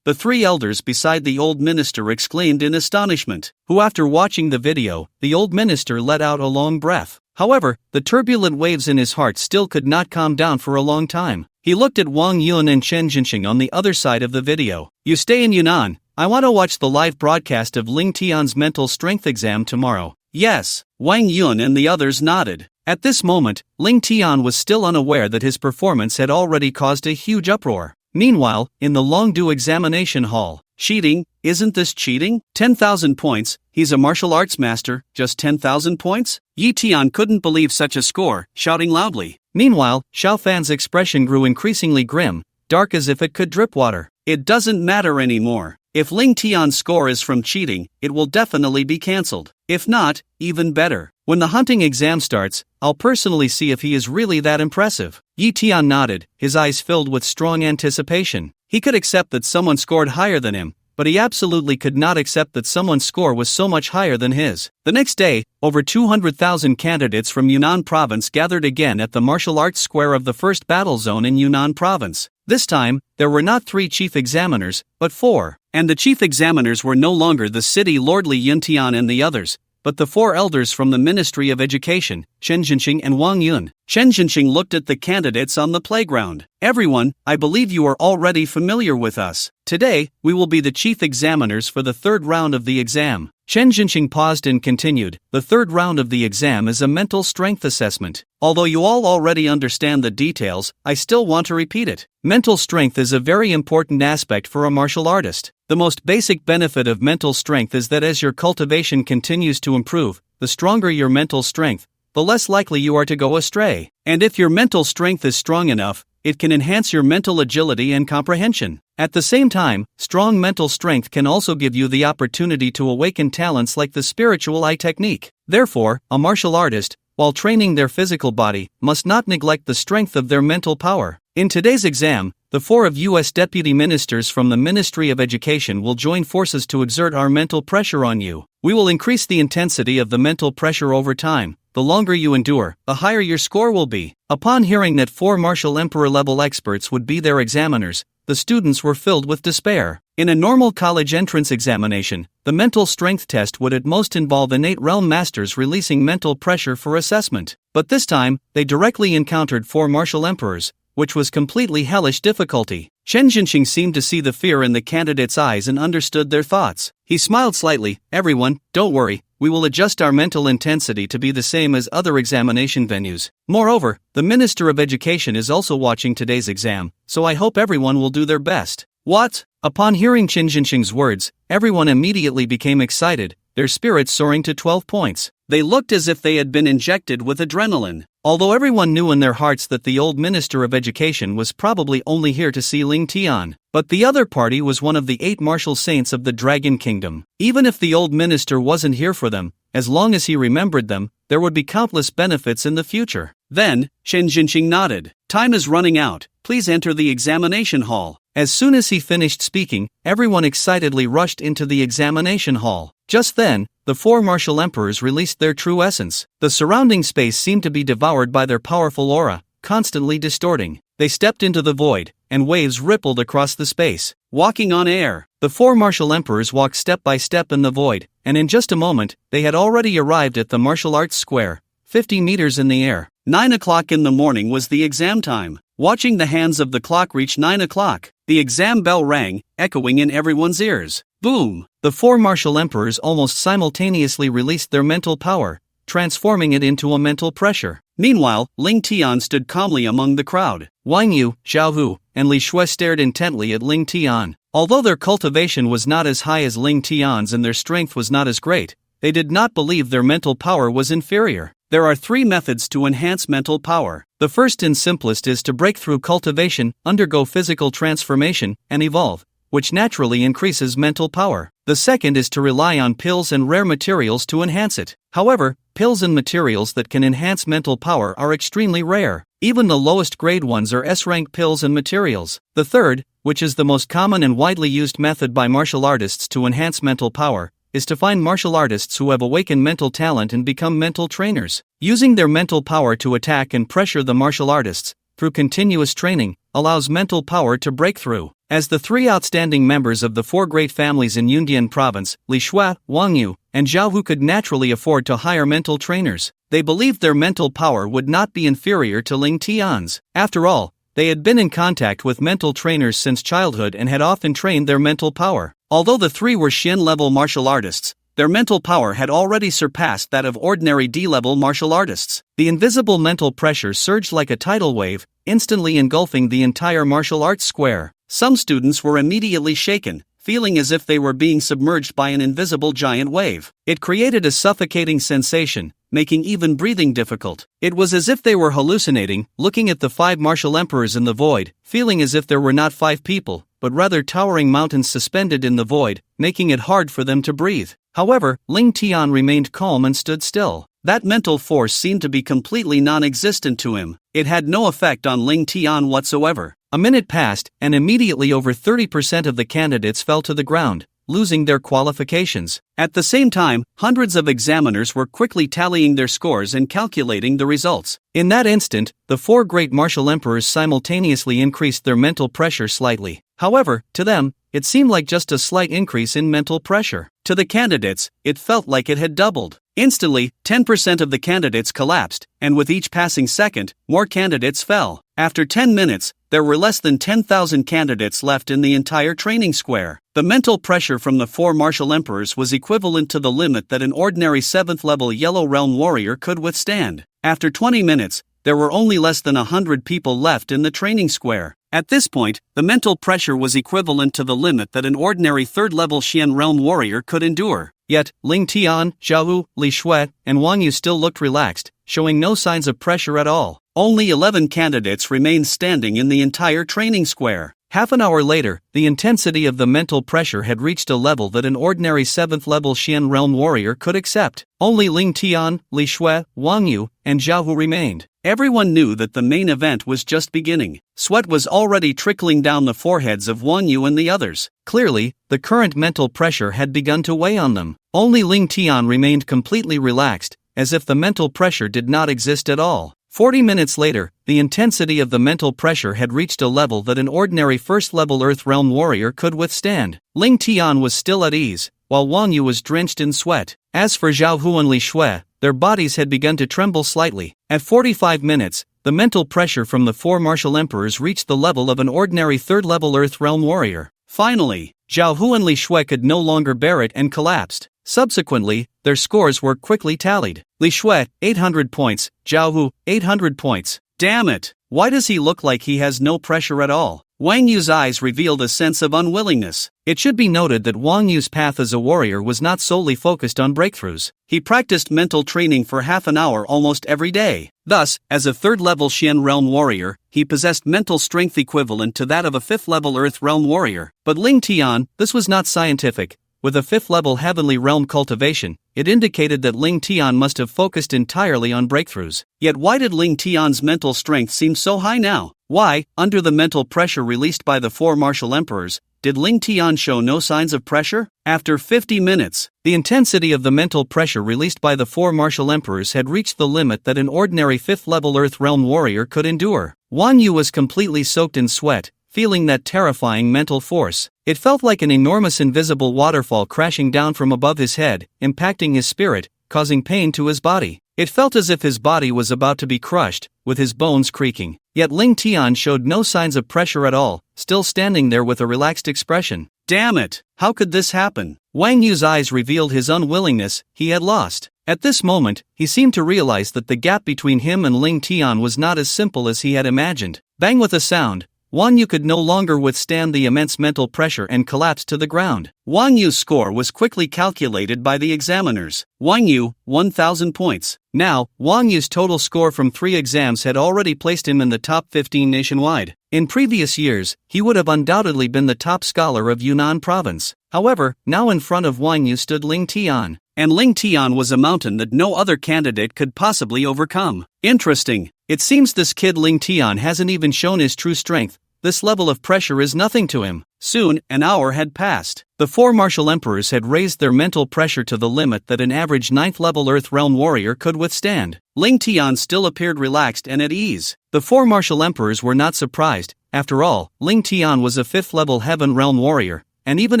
The 3 elders beside the old minister exclaimed in astonishment, who after watching the video, the old minister let out a long breath. However, the turbulent waves in his heart still could not calm down for a long time. He looked at Wang Yun and Chen Jinxing on the other side of the video. "You stay in Yunnan. I want to watch the live broadcast of Ling Tian's mental strength exam tomorrow." "Yes." Wang Yun and the others nodded. At this moment, Ling Tian was still unaware that his performance had already caused a huge uproar. Meanwhile, in the Longdu examination hall, cheating? Isn't this cheating? 10,000 points, he's a martial arts master, just 10,000 points? Yi Tian couldn't believe such a score, shouting loudly. Meanwhile, Xiao Fan's expression grew increasingly grim, dark as if it could drip water. "It doesn't matter anymore. If Ling Tian's score is from cheating, it will definitely be cancelled. If not, even better. When the hunting exam starts, I'll personally see if he is really that impressive." Yi Tian nodded, his eyes filled with strong anticipation. He could accept that someone scored higher than him, but he absolutely could not accept that someone's score was so much higher than his. The next day, over 200,000 candidates from Yunnan province gathered again at the martial arts square of the first battle zone in Yunnan province. This time, there were not 3 chief examiners, but 4. And the chief examiners were no longer the city lordly Yuntian and the others, but the 4 elders from the Ministry of Education, Chen Jinxing and Wang Yun. Chen Jinxing looked at the candidates on the playground. "Everyone, I believe you are already familiar with us. Today, we will be the chief examiners for the 3rd round of the exam." Chen Jinxing paused and continued, "The 3rd round of the exam is a mental strength assessment. Although you all already understand the details, I still want to repeat it. Mental strength is a very important aspect for a martial artist. The most basic benefit of mental strength is that as your cultivation continues to improve, the stronger your mental strength, the less likely you are to go astray. And if your mental strength is strong enough, it can enhance your mental agility and comprehension. At the same time, strong mental strength can also give you the opportunity to awaken talents like the spiritual eye technique. Therefore, a martial artist, while training their physical body, must not neglect the strength of their mental power. In today's exam, the 4 of U.S. deputy ministers from the Ministry of Education will join forces to exert our mental pressure on you. We will increase the intensity of the mental pressure over time. The longer you endure, the higher your score will be." Upon hearing that 4 martial emperor-level experts would be their examiners, the students were filled with despair. In a normal college entrance examination, the mental strength test would at most involve innate realm masters releasing mental pressure for assessment. But this time, they directly encountered 4 martial emperors, which was completely hellish difficulty. Chen Jinxing seemed to see the fear in the candidates' eyes and understood their thoughts. He smiled slightly. "Everyone, don't worry, we will adjust our mental intensity to be the same as other examination venues. Moreover, the Minister of Education is also watching today's exam, so I hope everyone will do their best." What? Upon hearing Qin Jinxing's words, everyone immediately became excited, their spirits soaring to 12 points. They looked as if they had been injected with adrenaline. Although everyone knew in their hearts that the old Minister of Education was probably only here to see Ling Tian, but the other party was one of the 8 martial saints of the Dragon Kingdom. Even if the old minister wasn't here for them, as long as he remembered them, there would be countless benefits in the future. Then, Qin Jinxing nodded. Time is running out, please enter the examination hall. As soon as he finished speaking, everyone excitedly rushed into the examination hall. Just then, the 4 martial emperors released their true essence. The surrounding space seemed to be devoured by their powerful aura, constantly distorting. They stepped into the void, and waves rippled across the space. Walking on air, the 4 martial emperors walked step by step in the void, and in just a moment, they had already arrived at the martial arts square, 50 meters in the air. 9 o'clock in the morning was the exam time. Watching the hands of the clock reach 9 o'clock, the exam bell rang, echoing in everyone's ears. Boom! The 4 martial emperors almost simultaneously released their mental power, transforming it into a mental pressure. Meanwhile, Ling Tian stood calmly among the crowd. Wang Yu, Zhao Hu, and Li Shui stared intently at Ling Tian. Although their cultivation was not as high as Ling Tian's and their strength was not as great, they did not believe their mental power was inferior. There are 3 methods to enhance mental power. The first and simplest is to break through cultivation, undergo physical transformation, and evolve, which naturally increases mental power. The second is to rely on pills and rare materials to enhance it. However, pills and materials that can enhance mental power are extremely rare. Even the lowest grade ones are S-rank pills and materials. The third, which is the most common and widely used method by martial artists to enhance mental power, is to find martial artists who have awakened mental talent and become mental trainers. Using their mental power to attack and pressure the martial artists, through continuous training, allows mental power to break through. As the 3 outstanding members of the 4 great families in Yundian province, Li Shui, Wang Yu, and Zhao Hu could naturally afford to hire mental trainers. They believed their mental power would not be inferior to Ling Tian's. After all, they had been in contact with mental trainers since childhood and had often trained their mental power. Although the 3 were Xian-level martial artists, their mental power had already surpassed that of ordinary D-level martial artists. The invisible mental pressure surged like a tidal wave, instantly engulfing the entire martial arts square. Some students were immediately shaken, feeling as if they were being submerged by an invisible giant wave. It created a suffocating sensation, making even breathing difficult. It was as if they were hallucinating, looking at the 5 martial emperors in the void, feeling as if there were not 5 people, but rather towering mountains suspended in the void, making it hard for them to breathe. However, Ling Tian remained calm and stood still. That mental force seemed to be completely non-existent to him. It had no effect on Ling Tian whatsoever. A minute passed, and immediately over 30% of the candidates fell to the ground, losing their qualifications. At the same time, hundreds of examiners were quickly tallying their scores and calculating the results. In that instant, the 4 great martial emperors simultaneously increased their mental pressure slightly. However, to them, it seemed like just a slight increase in mental pressure. To the candidates, it felt like it had doubled. Instantly, 10% of the candidates collapsed, and with each passing second, more candidates fell. After 10 minutes, there were less than 10,000 candidates left in the entire training square. The mental pressure from the 4 martial emperors was equivalent to the limit that an ordinary 7th-level Yellow Realm warrior could withstand. After 20 minutes, there were only less than 100 people left in the training square. At this point, the mental pressure was equivalent to the limit that an ordinary 3rd-level Xian Realm warrior could endure. Yet, Ling Tian, Zhao Hu, Li Shui, and Wang Yu still looked relaxed, showing no signs of pressure at all. Only 11 candidates remained standing in the entire training square. Half an hour later, the intensity of the mental pressure had reached a level that an ordinary 7th-level Xian Realm warrior could accept. Only Ling Tian, Li Shui, Wang Yu, and Zhao Hu remained. Everyone knew that the main event was just beginning. Sweat was already trickling down the foreheads of Wang Yu and the others. Clearly, the current mental pressure had begun to weigh on them. Only Ling Tian remained completely relaxed, as if the mental pressure did not exist at all. 40 minutes later, the intensity of the mental pressure had reached a level that an ordinary 1st-level Earth Realm warrior could withstand. Ling Tian was still at ease, while Wang Yu was drenched in sweat. As for Zhao Hu and Li Shui, their bodies had begun to tremble slightly. At 45 minutes, the mental pressure from the 4 martial emperors reached the level of an ordinary 3rd-level Earth Realm warrior. Finally, Zhao Hu and Li Shui could no longer bear it and collapsed. Subsequently, their scores were quickly tallied. Li Shui, 800 points, Zhao Hu, 800 points. Damn it! Why does he look like he has no pressure at all? Wang Yu's eyes revealed a sense of unwillingness. It should be noted that Wang Yu's path as a warrior was not solely focused on breakthroughs. He practiced mental training for half an hour almost every day. Thus, as a third-level Xian Realm warrior, he possessed mental strength equivalent to that of a fifth-level Earth Realm warrior. But Ling Tian, this was not scientific. With a fifth-level Heavenly Realm cultivation, it indicated that Ling Tian must have focused entirely on breakthroughs. Yet why did Ling Tian's mental strength seem so high now? Why, under the mental pressure released by the four martial emperors, did Ling Tian show no signs of pressure? After 50 minutes, the intensity of the mental pressure released by the four martial emperors had reached the limit that an ordinary fifth-level Earth Realm warrior could endure. Wang Yu was completely soaked in sweat, feeling that terrifying mental force. It felt like an enormous invisible waterfall crashing down from above his head, impacting his spirit, causing pain to his body. It felt as if his body was about to be crushed, with his bones creaking. Yet Ling Tian showed no signs of pressure at all, still standing there with a relaxed expression. Damn it! How could this happen? Wang Yu's eyes revealed his unwillingness. He had lost. At this moment, he seemed to realize that the gap between him and Ling Tian was not as simple as he had imagined. Bang! With a sound, Wang Yu could no longer withstand the immense mental pressure and collapsed to the ground. Wang Yu's score was quickly calculated by the examiners. Wang Yu, 1,000 points. Now, Wang Yu's total score from 3 exams had already placed him in the top 15 nationwide. In previous years, he would have undoubtedly been the top scholar of Yunnan province. However, now in front of Wang Yu stood Ling Tian. And Ling Tian was a mountain that no other candidate could possibly overcome. Interesting. It seems this kid Ling Tian hasn't even shown his true strength. This level of pressure is nothing to him. Soon, an hour had passed. The four martial emperors had raised their mental pressure to the limit that an average 9th-level Earth Realm warrior could withstand. Ling Tian still appeared relaxed and at ease. The four martial emperors were not surprised. After all, Ling Tian was a 5th-level Heaven Realm warrior, and even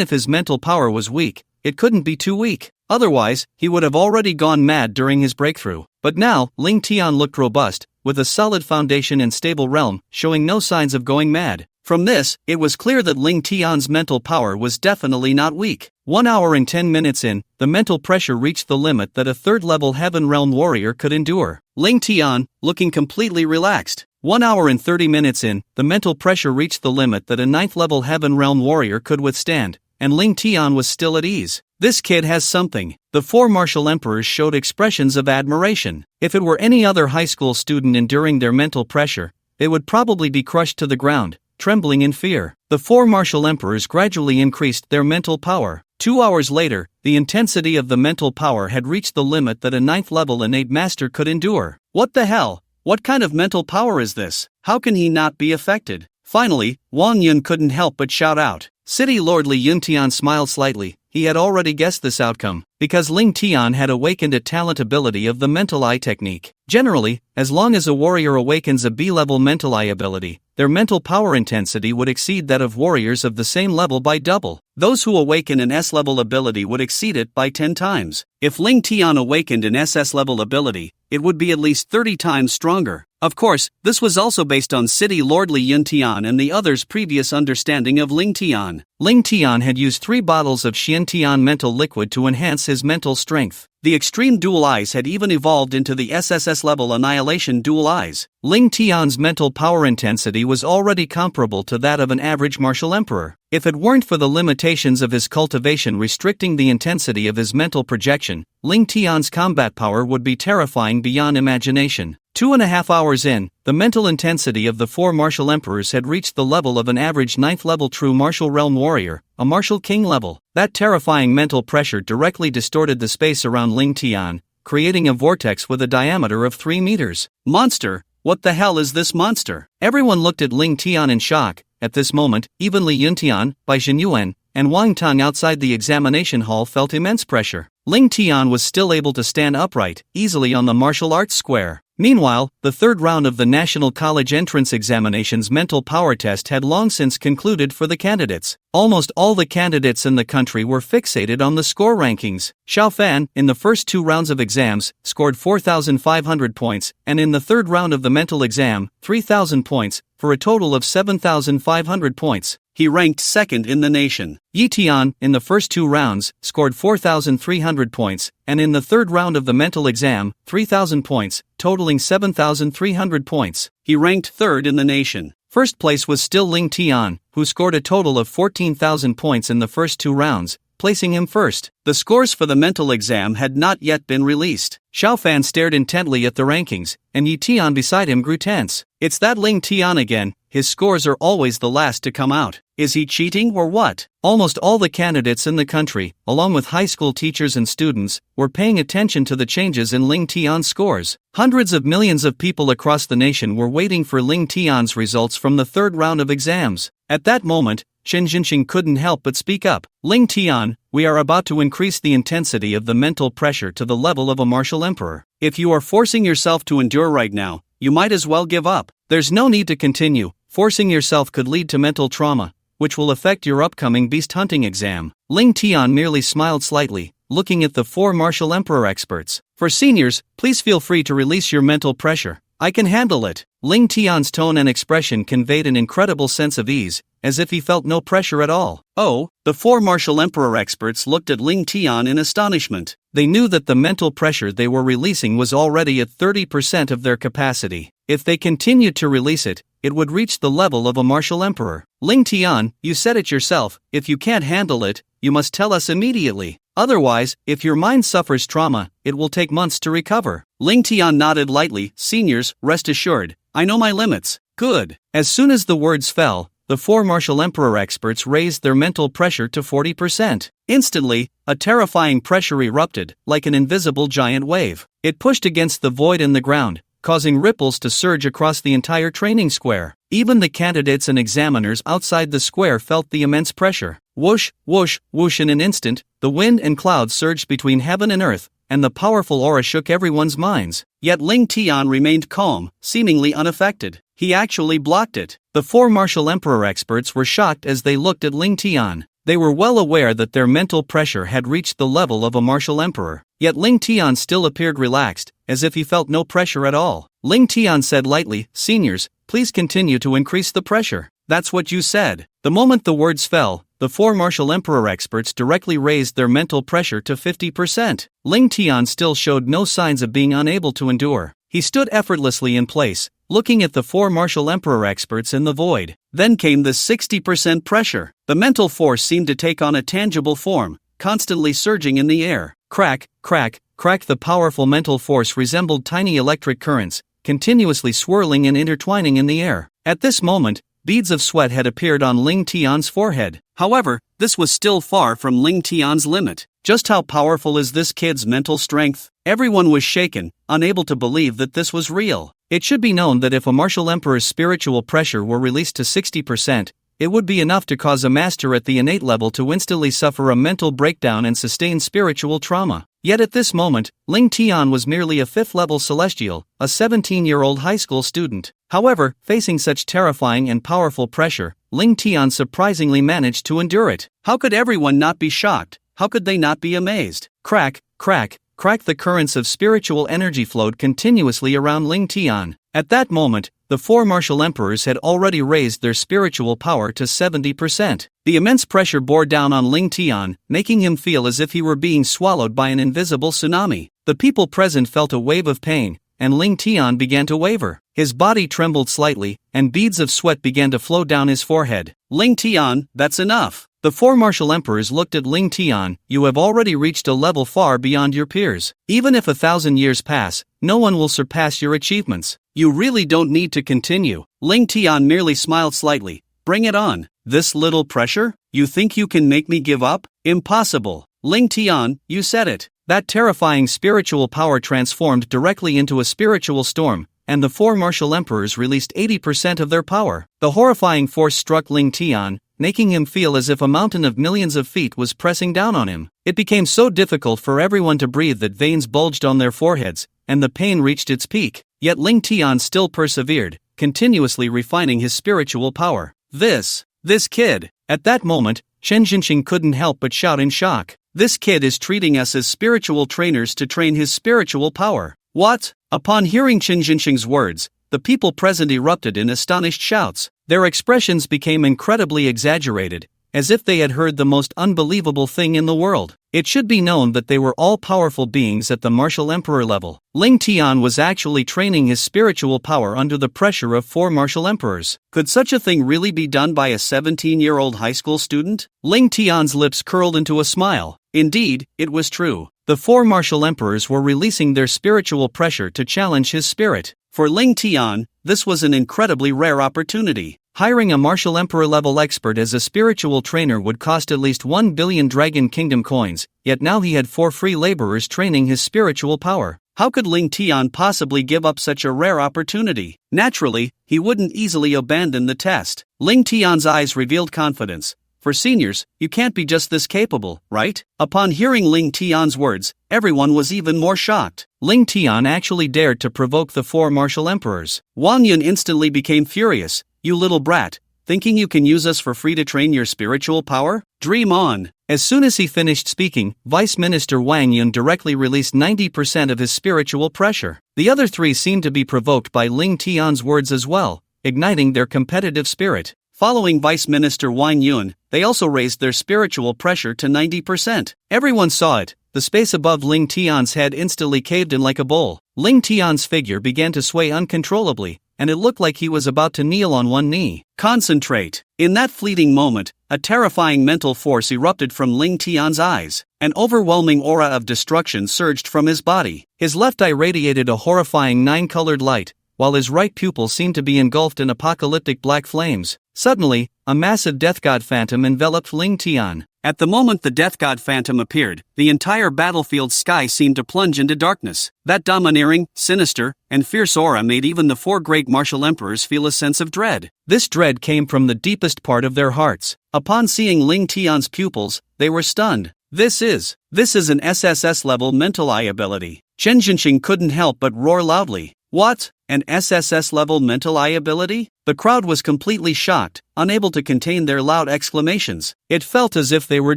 if his mental power was weak, it couldn't be too weak. Otherwise, he would have already gone mad during his breakthrough. But now, Ling Tian looked robust, with a solid foundation and stable realm, showing no signs of going mad. From this, it was clear that Ling Tian's mental power was definitely not weak. 1 hour and 10 minutes in, the mental pressure reached the limit that a third-level Heaven Realm warrior could endure. Ling Tian, looking completely relaxed. 1 hour and 30 minutes in, the mental pressure reached the limit that a 9th-level Heaven Realm warrior could withstand, and Ling Tian was still at ease. This kid has something. The four martial emperors showed expressions of admiration. If it were any other high school student enduring their mental pressure, they would probably be crushed to the ground, trembling in fear. The four martial emperors gradually increased their mental power. 2 hours later, the intensity of the mental power had reached the limit that a 9th-level innate master could endure. What the hell? What kind of mental power is this? How can he not be affected? Finally, Wang Yun couldn't help but shout out. City Lord Li Yuntian smiled slightly. He had already guessed this outcome, because Ling Tian had awakened a talent ability of the mental eye technique. Generally, as long as a warrior awakens a B-level mental eye ability, their mental power intensity would exceed that of warriors of the same level by double. Those who awaken an S-level ability would exceed it by 10 times. If Ling Tian awakened an SS-level ability, it would be at least 30 times stronger. Of course, this was also based on City Lord Li Yuntian and the others' previous understanding of Ling Tian. Ling Tian had used 3 bottles of Xian Tian mental liquid to enhance his mental strength. The extreme dual eyes had even evolved into the SSSSS-Level annihilation dual eyes. Ling Tian's mental power intensity was already comparable to that of an average martial emperor. If it weren't for the limitations of his cultivation restricting the intensity of his mental projection, Ling Tian's combat power would be terrifying beyond imagination. 2.5 hours in, the mental intensity of the four martial emperors had reached the level of an average 9th-level true martial realm warrior, a martial king level. That terrifying mental pressure directly distorted the space around Ling Tian, creating a vortex with a diameter of 3 meters. Monster! What the hell is this monster? Everyone looked at Ling Tian in shock. At this moment, even Li Yuntian, Bai Zhenyuan, and Wang Tang outside the examination hall felt immense pressure. Ling Tian was still able to stand upright, easily on the martial arts square. Meanwhile, the third round of the National College Entrance Examination's mental power test had long since concluded for the candidates. Almost all the candidates in the country were fixated on the score rankings. Xiao Fan, in the first 2 rounds of exams, scored 4,500 points, and in the third round of the mental exam, 3,000 points, for a total of 7,500 points. He ranked second in the nation. Yi Tian, in the first 2 rounds, scored 4,300 points, and in the third round of the mental exam, 3,000 points, totaling 7,300 points. He ranked third in the nation. First place was still Ling Tian, who scored a total of 14,000 points in the first 2 rounds, placing him first. The scores for the mental exam had not yet been released. Xiao Fan stared intently at the rankings, and Yi Tian beside him grew tense. It's that Ling Tian again, his scores are always the last to come out. Is he cheating or what? Almost all the candidates in the country, along with high school teachers and students, were paying attention to the changes in Ling Tian's scores. Hundreds of millions of people across the nation were waiting for Ling Tian's results from the 3rd round of exams. At that moment, Chen Jinxing couldn't help but speak up. Ling Tian, we are about to increase the intensity of the mental pressure to the level of a martial emperor. If you are forcing yourself to endure right now, you might as well give up. There's no need to continue. Forcing yourself could lead to mental trauma, which will affect your upcoming beast hunting exam. Ling Tian merely smiled slightly, looking at the 4 martial emperor experts. For seniors, please feel free to release your mental pressure. I can handle it. Ling Tian's tone and expression conveyed an incredible sense of ease, as if he felt no pressure at all. Oh, the 4 martial emperor experts looked at Ling Tian in astonishment. They knew that the mental pressure they were releasing was already at 30% of their capacity. If they continued to release it, it would reach the level of a martial emperor. Ling Tian, you said it yourself, if you can't handle it, you must tell us immediately. Otherwise, if your mind suffers trauma, it will take months to recover. Ling Tian nodded lightly. Seniors, rest assured, I know my limits. Good. As soon as the words fell, the 4 martial emperor experts raised their mental pressure to 40%. Instantly, a terrifying pressure erupted, like an invisible giant wave. It pushed against the void in the ground, causing ripples to surge across the entire training square. Even the candidates and examiners outside the square felt the immense pressure. Whoosh, whoosh, whoosh. In an instant, the wind and clouds surged between heaven and earth, and the powerful aura shook everyone's minds. Yet Ling Tian remained calm, seemingly unaffected. He actually blocked it. The 4 martial emperor experts were shocked as they looked at Ling Tian. They were well aware that their mental pressure had reached the level of a martial emperor. Yet Ling Tian still appeared relaxed, as if he felt no pressure at all. Ling Tian said lightly, Seniors, please continue to increase the pressure. That's what you said. The moment the words fell, the 4 martial emperor experts directly raised their mental pressure to 50%. Ling Tian still showed no signs of being unable to endure. He stood effortlessly in place, looking at the 4 martial emperor experts in the void. Then came the 60% pressure. The mental force seemed to take on a tangible form, constantly surging in the air. Crack, crack, crack. The powerful mental force resembled tiny electric currents, continuously swirling and intertwining in the air. At this moment, beads of sweat had appeared on Ling Tian's forehead. However, this was still far from Ling Tian's limit. Just how powerful is this kid's mental strength? Everyone was shaken, unable to believe that this was real. It should be known that if a martial emperor's spiritual pressure were released to 60%, it would be enough to cause a master at the innate level to instantly suffer a mental breakdown and sustain spiritual trauma. Yet at this moment, Ling Tian was merely a 5th-level celestial, a 17-year-old high school student. However, facing such terrifying and powerful pressure, Ling Tian surprisingly managed to endure it. How could everyone not be shocked? How could they not be amazed? Crack, crack, crack. The currents of spiritual energy flowed continuously around Ling Tian. At that moment, the 4 martial emperors had already raised their spiritual power to 70%. The immense pressure bore down on Ling Tian, making him feel as if he were being swallowed by an invisible tsunami. The people present felt a wave of pain, and Ling Tian began to waver. His body trembled slightly, and beads of sweat began to flow down his forehead. Ling Tian, that's enough. The 4 martial emperors looked at Ling Tian. You have already reached a level far beyond your peers. Even if 1,000 years pass, no one will surpass your achievements. You really don't need to continue. Ling Tian merely smiled slightly. Bring it on. This little pressure? You think you can make me give up? Impossible. Ling Tian, you said it. That terrifying spiritual power transformed directly into a spiritual storm, and the 4 martial emperors released 80% of their power. The horrifying force struck Ling Tian, making him feel as if a mountain of millions of feet was pressing down on him. It became so difficult for everyone to breathe that veins bulged on their foreheads, and the pain reached its peak. Yet Ling Tian still persevered, continuously refining his spiritual power. This kid. At that moment, Chen Jinxing couldn't help but shout in shock. This kid is treating us as spiritual trainers to train his spiritual power. What? Upon hearing Chen Jinxing's words, the people present erupted in astonished shouts. Their expressions became incredibly exaggerated, as if they had heard the most unbelievable thing in the world. It should be known that they were all powerful beings at the martial emperor level. Ling Tian was actually training his spiritual power under the pressure of 4 martial emperors. Could such a thing really be done by a 17-year-old high school student? Ling Tian's lips curled into a smile. Indeed, it was true. The 4 martial emperors were releasing their spiritual pressure to challenge his spirit. For Ling Tian, this was an incredibly rare opportunity. Hiring a martial emperor-level expert as a spiritual trainer would cost at least 1 billion Dragon Kingdom coins, yet now he had 4 free laborers training his spiritual power. How could Ling Tian possibly give up such a rare opportunity? Naturally, he wouldn't easily abandon the test. Ling Tian's eyes revealed confidence. For seniors, you can't be just this capable, right? Upon hearing Ling Tian's words, everyone was even more shocked. Ling Tian actually dared to provoke the 4 martial emperors. Wang Yun instantly became furious. You little brat, thinking you can use us for free to train your spiritual power? Dream on! As soon as he finished speaking, Vice Minister Wang Yun directly released 90% of his spiritual pressure. The other 3 seemed to be provoked by Ling Tian's words as well, igniting their competitive spirit. Following Vice Minister Wang Yun, they also raised their spiritual pressure to 90%. Everyone saw it. The space above Ling Tian's head instantly caved in like a bowl. Ling Tian's figure began to sway uncontrollably, and it looked like he was about to kneel on one knee. Concentrate! In that fleeting moment, a terrifying mental force erupted from Ling Tian's eyes. An overwhelming aura of destruction surged from his body. His left eye radiated a horrifying 9-colored light, while his right pupil seemed to be engulfed in apocalyptic black flames. Suddenly, a massive death god phantom enveloped Ling Tian. At the moment the death god phantom appeared, the entire battlefield sky seemed to plunge into darkness. That domineering, sinister, and fierce aura made even the 4 great martial emperors feel a sense of dread. This dread came from the deepest part of their hearts. Upon seeing Ling Tian's pupils, they were stunned. This is an SSSS-level mental eye ability. Chen Zhenxing couldn't help but roar loudly. What? An SSS-level mental eye ability? The crowd was completely shocked, unable to contain their loud exclamations. It felt as if they were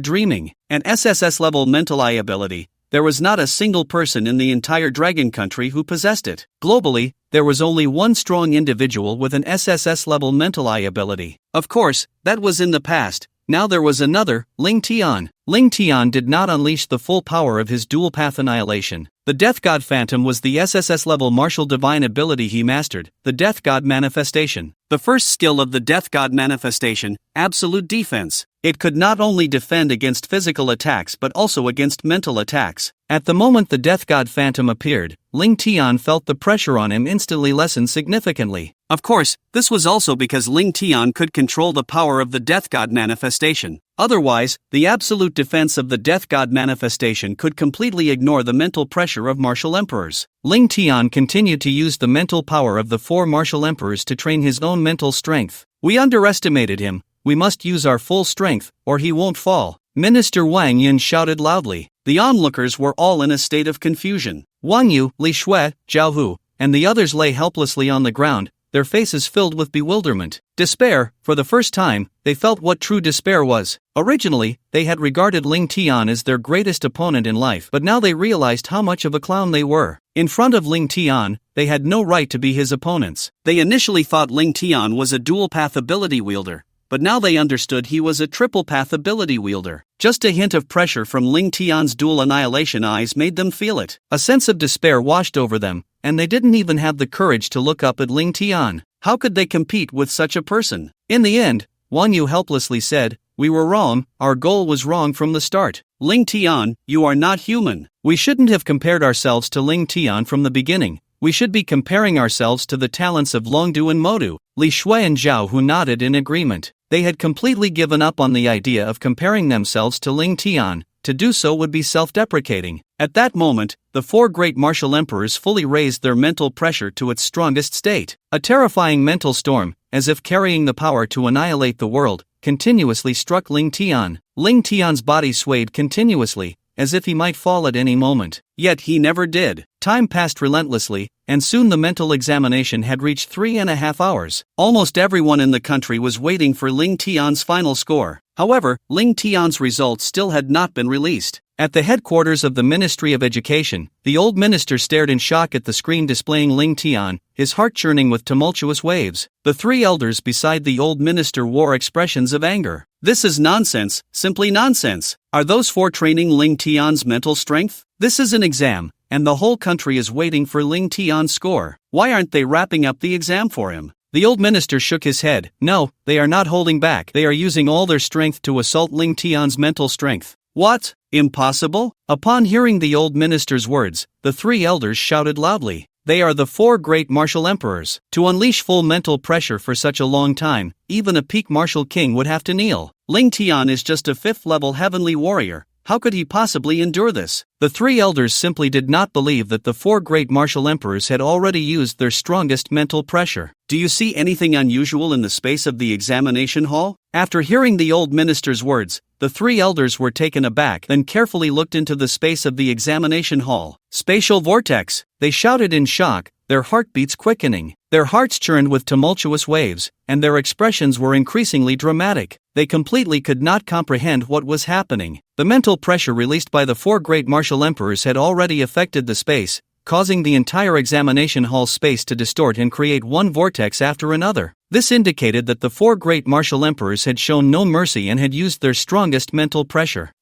dreaming. An SSS-level mental eye ability. There was not a single person in the entire Dragon Country who possessed it. Globally, there was only one strong individual with an SSS-level mental eye ability. Of course, that was in the past. Now there was another, Ling Tian. Ling Tian did not unleash the full power of his dual path annihilation. The Death God Phantom was the SSS-level martial divine ability he mastered, the Death God Manifestation. The first skill of the Death God Manifestation, Absolute Defense. It could not only defend against physical attacks but also against mental attacks. At the moment the Death God Phantom appeared, Ling Tian felt the pressure on him instantly lessen significantly. Of course, this was also because Ling Tian could control the power of the Death God Manifestation. Otherwise, the absolute defense of the Death God Manifestation could completely ignore the mental pressure of martial emperors. Ling Tian continued to use the mental power of the 4 martial emperors to train his own mental strength. We underestimated him. We must use our full strength, or he won't fall. Minister Wang Yun shouted loudly. The onlookers were all in a state of confusion. Wang Yu, Li Shui, Zhao Hu, and the others lay helplessly on the ground, their faces filled with bewilderment. Despair. For the first time, they felt what true despair was. Originally, they had regarded Ling Tian as their greatest opponent in life, but now they realized how much of a clown they were. In front of Ling Tian, they had no right to be his opponents. They initially thought Ling Tian was a dual-path ability wielder, but now they understood he was a triple-path ability wielder. Just a hint of pressure from Ling Tian's dual annihilation eyes made them feel it. A sense of despair washed over them, and they didn't even have the courage to look up at Ling Tian. How could they compete with such a person? In the end, Wang Yu helplessly said, "We were wrong, our goal was wrong from the start. Ling Tian, you are not human. We shouldn't have compared ourselves to Ling Tian from the beginning. We should be comparing ourselves to the talents of Longdu and Modu." Li Shui and Zhao Hu nodded in agreement. They had completely given up on the idea of comparing themselves to Ling Tian. To do so would be self-deprecating. At that moment, the 4 great martial emperors fully raised their mental pressure to its strongest state. A terrifying mental storm, as if carrying the power to annihilate the world, continuously struck Ling Tian. Ling Tian's body swayed continuously, as if he might fall at any moment. Yet he never did. Time passed relentlessly, and soon the mental examination had reached 3.5 hours. Almost everyone in the country was waiting for Ling Tian's final score. However, Ling Tian's results still had not been released. At the headquarters of the Ministry of Education, the old minister stared in shock at the screen displaying Ling Tian, his heart churning with tumultuous waves. The three elders beside the old minister wore expressions of anger. This is nonsense, simply nonsense. Are those four training Ling Tian's mental strength? This is an exam, and the whole country is waiting for Ling Tian's score. Why aren't they wrapping up the exam for him? The old minister shook his head. No, they are not holding back. They are using all their strength to assault Ling Tian's mental strength. What? Impossible? Upon hearing the old minister's words, the three elders shouted loudly. They are the four great martial emperors. To unleash full mental pressure for such a long time, even a peak martial king would have to kneel. Ling Tian is just a fifth-level heavenly warrior. How could he possibly endure this? The three elders simply did not believe that the four great martial emperors had already used their strongest mental pressure. Do you see anything unusual in the space of the examination hall? After hearing the old minister's words, the three elders were taken aback, then carefully looked into the space of the examination hall. Spatial vortex! They shouted in shock, their heartbeats quickening. Their hearts churned with tumultuous waves, and their expressions were increasingly dramatic. They completely could not comprehend what was happening. The mental pressure released by the four great martial emperors had already affected the space, causing the entire examination hall space to distort and create one vortex after another. This indicated that the four great martial emperors had shown no mercy and had used their strongest mental pressure.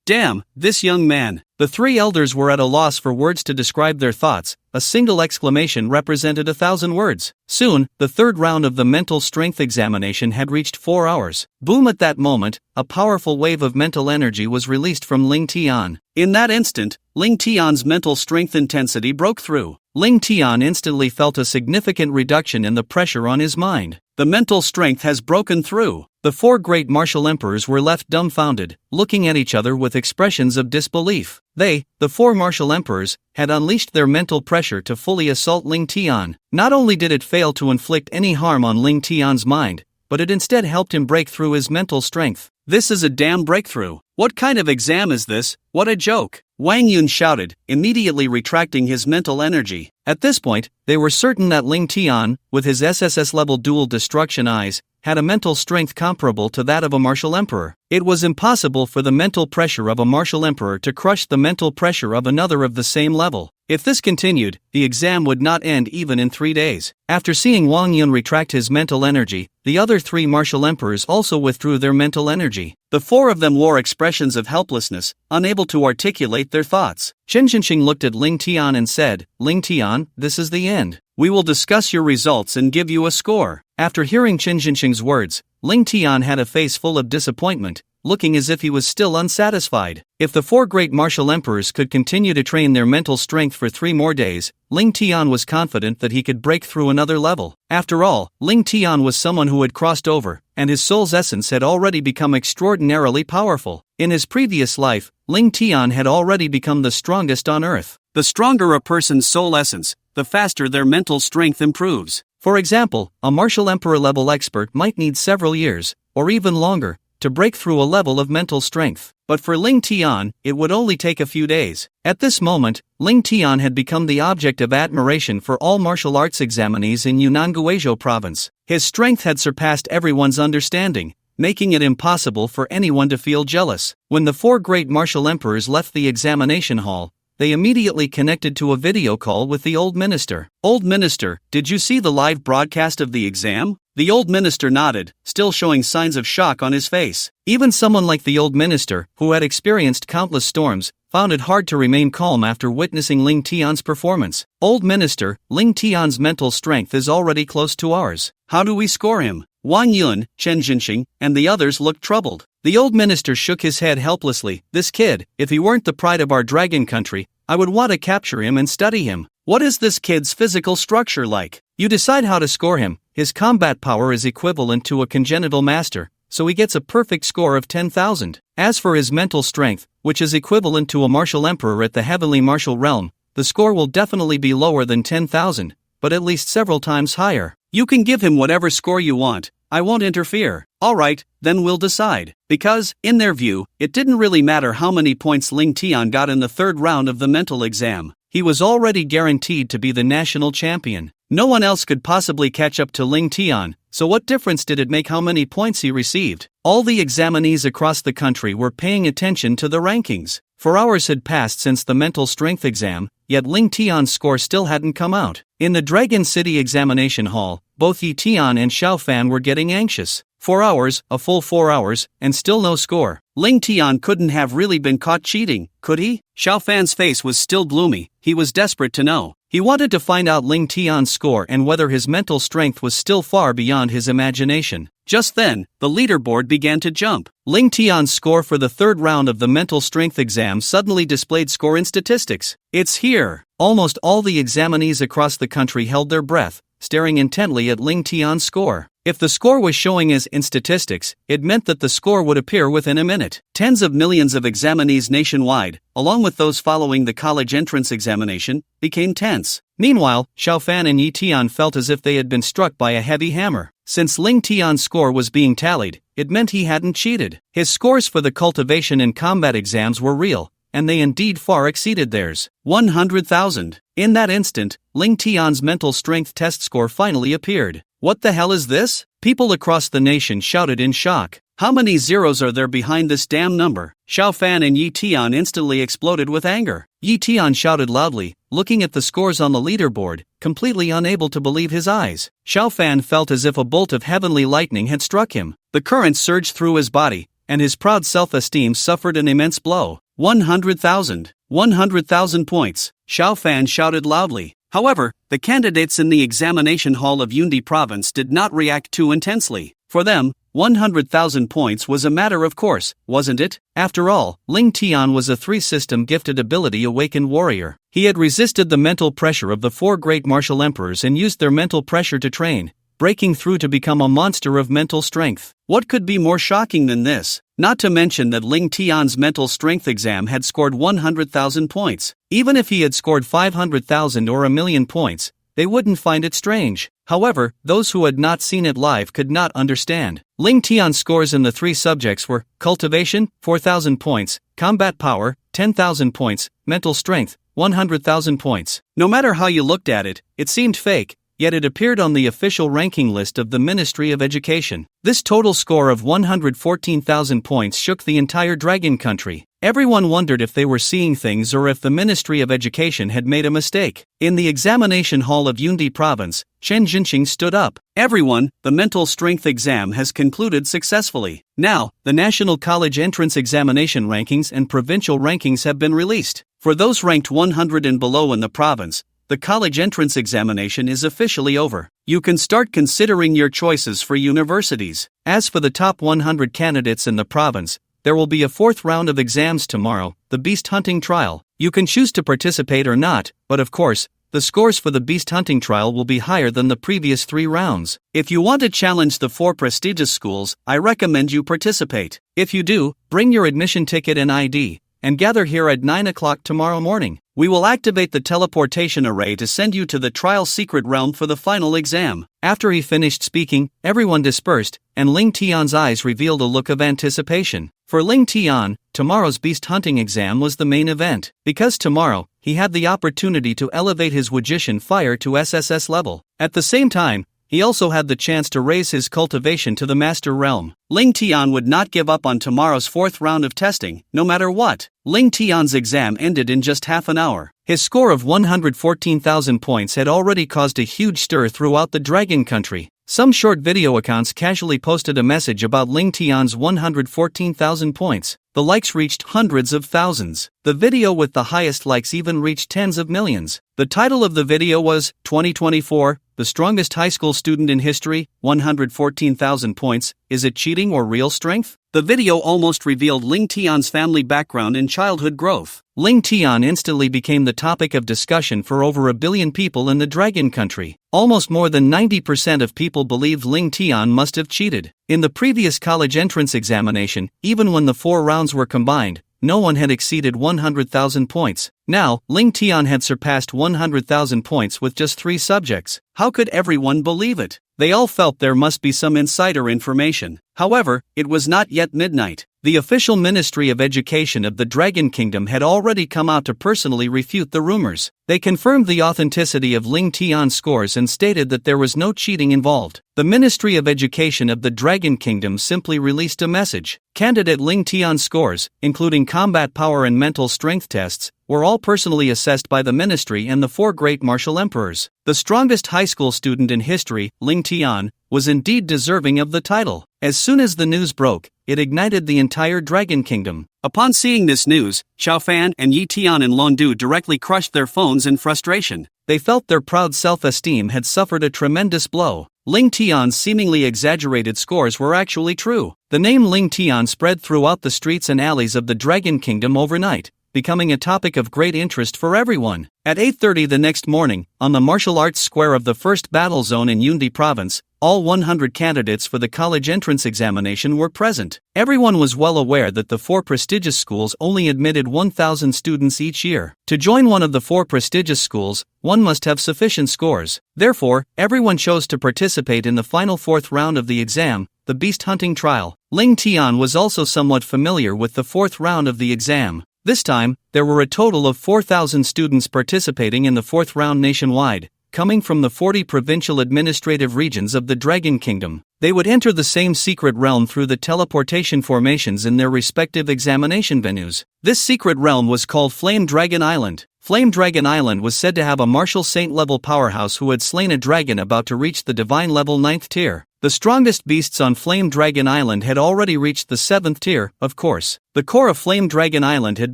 Damn, this young man. The three elders were at a loss for words to describe their thoughts. A single exclamation represented 1,000 words. Soon, the third round of the mental strength examination had reached 4 hours. Boom! At that moment, a powerful wave of mental energy was released from Ling Tian. In that instant, Ling Tian's mental strength intensity broke through. Ling Tian instantly felt a significant reduction in the pressure on his mind. The mental strength has broken through. The four great martial emperors were left dumbfounded, looking at each other with expressions of disbelief. They, the four martial emperors, had unleashed their mental pressure to fully assault Ling Tian. Not only did it fail to inflict any harm on Ling Tian's mind, but it instead helped him break through his mental strength. This is a damn breakthrough. What kind of exam is this? What a joke! Wang Yun shouted, immediately retracting his mental energy. At this point, they were certain that Ling Tian, with his SSSSS-Level dual destruction eyes, had a mental strength comparable to that of a martial emperor. It was impossible for the mental pressure of a martial emperor to crush the mental pressure of another of the same level. If this continued, the exam would not end even in 3 days. After seeing Wang Yun retract his mental energy, the other three martial emperors also withdrew their mental energy. The four of them wore expressions of helplessness, unable to articulate their thoughts. Chen Jinxing looked at Ling Tian and said, Ling Tian, this is the end. We will discuss your results and give you a score. After hearing Chen Jinxing's words, Ling Tian had a face full of disappointment, looking as if he was still unsatisfied. If the four great martial emperors could continue to train their mental strength for 3 more days, Ling Tian was confident that he could break through another level. After all, Ling Tian was someone who had crossed over, and his soul's essence had already become extraordinarily powerful. In his previous life, Ling Tian had already become the strongest on earth. The stronger a person's soul essence, the faster their mental strength improves. For example, a martial emperor level expert might need several years, or even longer, to break through a level of mental strength. But for Ling Tian, it would only take a few days. At this moment, Ling Tian had become the object of admiration for all martial arts examinees in Yunnan Guizhou province. His strength had surpassed everyone's understanding, making it impossible for anyone to feel jealous. When the four great martial emperors left the examination hall, they immediately connected to a video call with the old minister. Old minister, did you see the live broadcast of the exam? The old minister nodded, still showing signs of shock on his face. Even someone like the old minister, who had experienced countless storms, found it hard to remain calm after witnessing Ling Tian's performance. Old minister, Ling Tian's mental strength is already close to ours. How do we score him? Wang Yun, Chen Jinxing, and the others looked troubled. The old minister shook his head helplessly. This kid, if he weren't the pride of our dragon country, I would want to capture him and study him. What is this kid's physical structure like? You decide how to score him. His combat power is equivalent to a congenital master, so he gets a perfect score of 10,000. As for his mental strength, which is equivalent to a martial emperor at the heavenly martial realm, the score will definitely be lower than 10,000, but at least several times higher. You can give him whatever score you want. I won't interfere. Alright, then we'll decide. Because, in their view, it didn't really matter how many points Ling Tian got in the third round of the mental exam. He was already guaranteed to be the national champion. No one else could possibly catch up to Ling Tian, so what difference did it make how many points he received? All the examinees across the country were paying attention to the rankings. 4 hours had passed since the mental strength exam, yet Ling Tian's score still hadn't come out. In the Dragon City examination hall, both Yi Tian and Xiao Fan were getting anxious. 4 hours, a full 4 hours, and still no score. Ling Tian couldn't have really been caught cheating, could he? Xiao Fan's face was still gloomy. He was desperate to know. He wanted to find out Ling Tian's score and whether his mental strength was still far beyond his imagination. Just then, the leaderboard began to jump. Ling Tian's score for the third round of the mental strength exam suddenly displayed score in statistics. It's here! Almost all the examinees across the country held their breath, staring intently at Ling Tian's score. If the score was showing as in statistics, it meant that the score would appear within a minute. Tens of millions of examinees nationwide, along with those following the college entrance examination, became tense. Meanwhile, Xiao Fan and Yi Tian felt as if they had been struck by a heavy hammer. Since Ling Tian's score was being tallied, it meant he hadn't cheated. His scores for the cultivation and combat exams were real, and they indeed far exceeded theirs. 100,000. In that instant, Ling Tian's mental strength test score finally appeared. What the hell is this? People across the nation shouted in shock. How many zeros are there behind this damn number? Xiao Fan and Yi Tian instantly exploded with anger. Yi Tian shouted loudly, looking at the scores on the leaderboard, completely unable to believe his eyes. Xiao Fan felt as if a bolt of heavenly lightning had struck him. The current surged through his body, and his proud self-esteem suffered an immense blow. 100,000. 100,000 points. Xiao Fan shouted loudly. However, the candidates in the examination hall of Yunde province did not react too intensely. For them, 100,000 points was a matter of course, wasn't it? After all, Ling Tian was a 3-system gifted ability awakened warrior. He had resisted the mental pressure of the 4 great martial emperors and used their mental pressure to train, breaking through to become a monster of mental strength. What could be more shocking than this? Not to mention that Ling Tian's mental strength exam had scored 100,000 points. Even if he had scored 500,000 or 1,000,000 points, they wouldn't find it strange. However, those who had not seen it live could not understand. Ling Tian's scores in the 3 subjects were cultivation, 4,000 points, combat power, 10,000 points, mental strength, 100,000 points. No matter how you looked at it, it seemed fake. Yet it appeared on the official ranking list of the Ministry of Education. This total score of 114,000 points shook the entire Dragon country. Everyone wondered if they were seeing things or if the Ministry of Education had made a mistake. In the examination hall of Yunde province, Chen Jinxing stood up. Everyone, the mental strength exam has concluded successfully. Now, the National College Entrance Examination rankings and provincial rankings have been released. For those ranked 100 and below in the province, the college entrance examination is officially over. You can start considering your choices for universities. As for the top 100 candidates in the province, there will be a 4th round of exams tomorrow, the beast hunting trial. You can choose to participate or not, but of course, the scores for the beast hunting trial will be higher than the previous 3 rounds. If you want to challenge the 4 prestigious schools, I recommend you participate. If you do, bring your admission ticket and ID, and gather here at 9 o'clock tomorrow morning. We will activate the teleportation array to send you to the trial secret realm for the final exam. After he finished speaking, everyone dispersed, and Ling Tian's eyes revealed a look of anticipation. For Ling Tian, tomorrow's beast hunting exam was the main event. Because tomorrow, he had the opportunity to elevate his Wujishan fire to SSS level. At the same time, he also had the chance to raise his cultivation to the master realm. Ling Tian would not give up on tomorrow's 4th round of testing, no matter what. Ling Tian's exam ended in just half an hour. His score of 114,000 points had already caused a huge stir throughout the Dragon country. Some short video accounts casually posted a message about Ling Tian's 114,000 points. The likes reached hundreds of thousands. The video with the highest likes even reached tens of millions. The title of the video was 2024, the strongest high school student in history, 114,000 points, is it cheating or real strength? The video almost revealed Ling Tian's family background and childhood growth. Ling Tian instantly became the topic of discussion for over 1 billion people in the Dragon country. Almost more than 90% of people believed Ling Tian must have cheated. In the previous college entrance examination, even when the 4 rounds were combined, no one had exceeded 100,000 points. Now, Ling Tian had surpassed 100,000 points with just 3 subjects. How could everyone believe it? They all felt there must be some insider information. However, it was not yet midnight. The official Ministry of Education of the Dragon Kingdom had already come out to personally refute the rumors. They confirmed the authenticity of Ling Tian's scores and stated that there was no cheating involved. The Ministry of Education of the Dragon Kingdom simply released a message. Candidate Ling Tian's scores, including combat power and mental strength tests, were all personally assessed by the ministry and the 4 great martial emperors. The strongest high school student in history, Ling Tian, was indeed deserving of the title. As soon as the news broke, it ignited the entire Dragon Kingdom. Upon seeing this news, Xiaofan and Yi Tian and Longdu directly crushed their phones in frustration. They felt their proud self-esteem had suffered a tremendous blow. Ling Tian's seemingly exaggerated scores were actually true. The name Ling Tian spread throughout the streets and alleys of the Dragon Kingdom overnight, becoming a topic of great interest for everyone. At 8:30 the next morning, on the martial arts square of the first battle zone in Yunde province, all 100 candidates for the college entrance examination were present. Everyone was well aware that the 4 prestigious schools only admitted 1,000 students each year. To join one of the 4 prestigious schools, one must have sufficient scores. Therefore, everyone chose to participate in the final 4th round of the exam, the beast hunting trial. Ling Tian was also somewhat familiar with the 4th round of the exam. This time, there were a total of 4,000 students participating in the 4th round nationwide, coming from the 40 provincial administrative regions of the Dragon Kingdom. They would enter the same secret realm through the teleportation formations in their respective examination venues. This secret realm was called Flame Dragon Island. Flame Dragon Island was said to have a martial saint-level powerhouse who had slain a dragon about to reach the divine level 9th tier. The strongest beasts on Flame Dragon Island had already reached the 7th tier, of course. The core of Flame Dragon Island had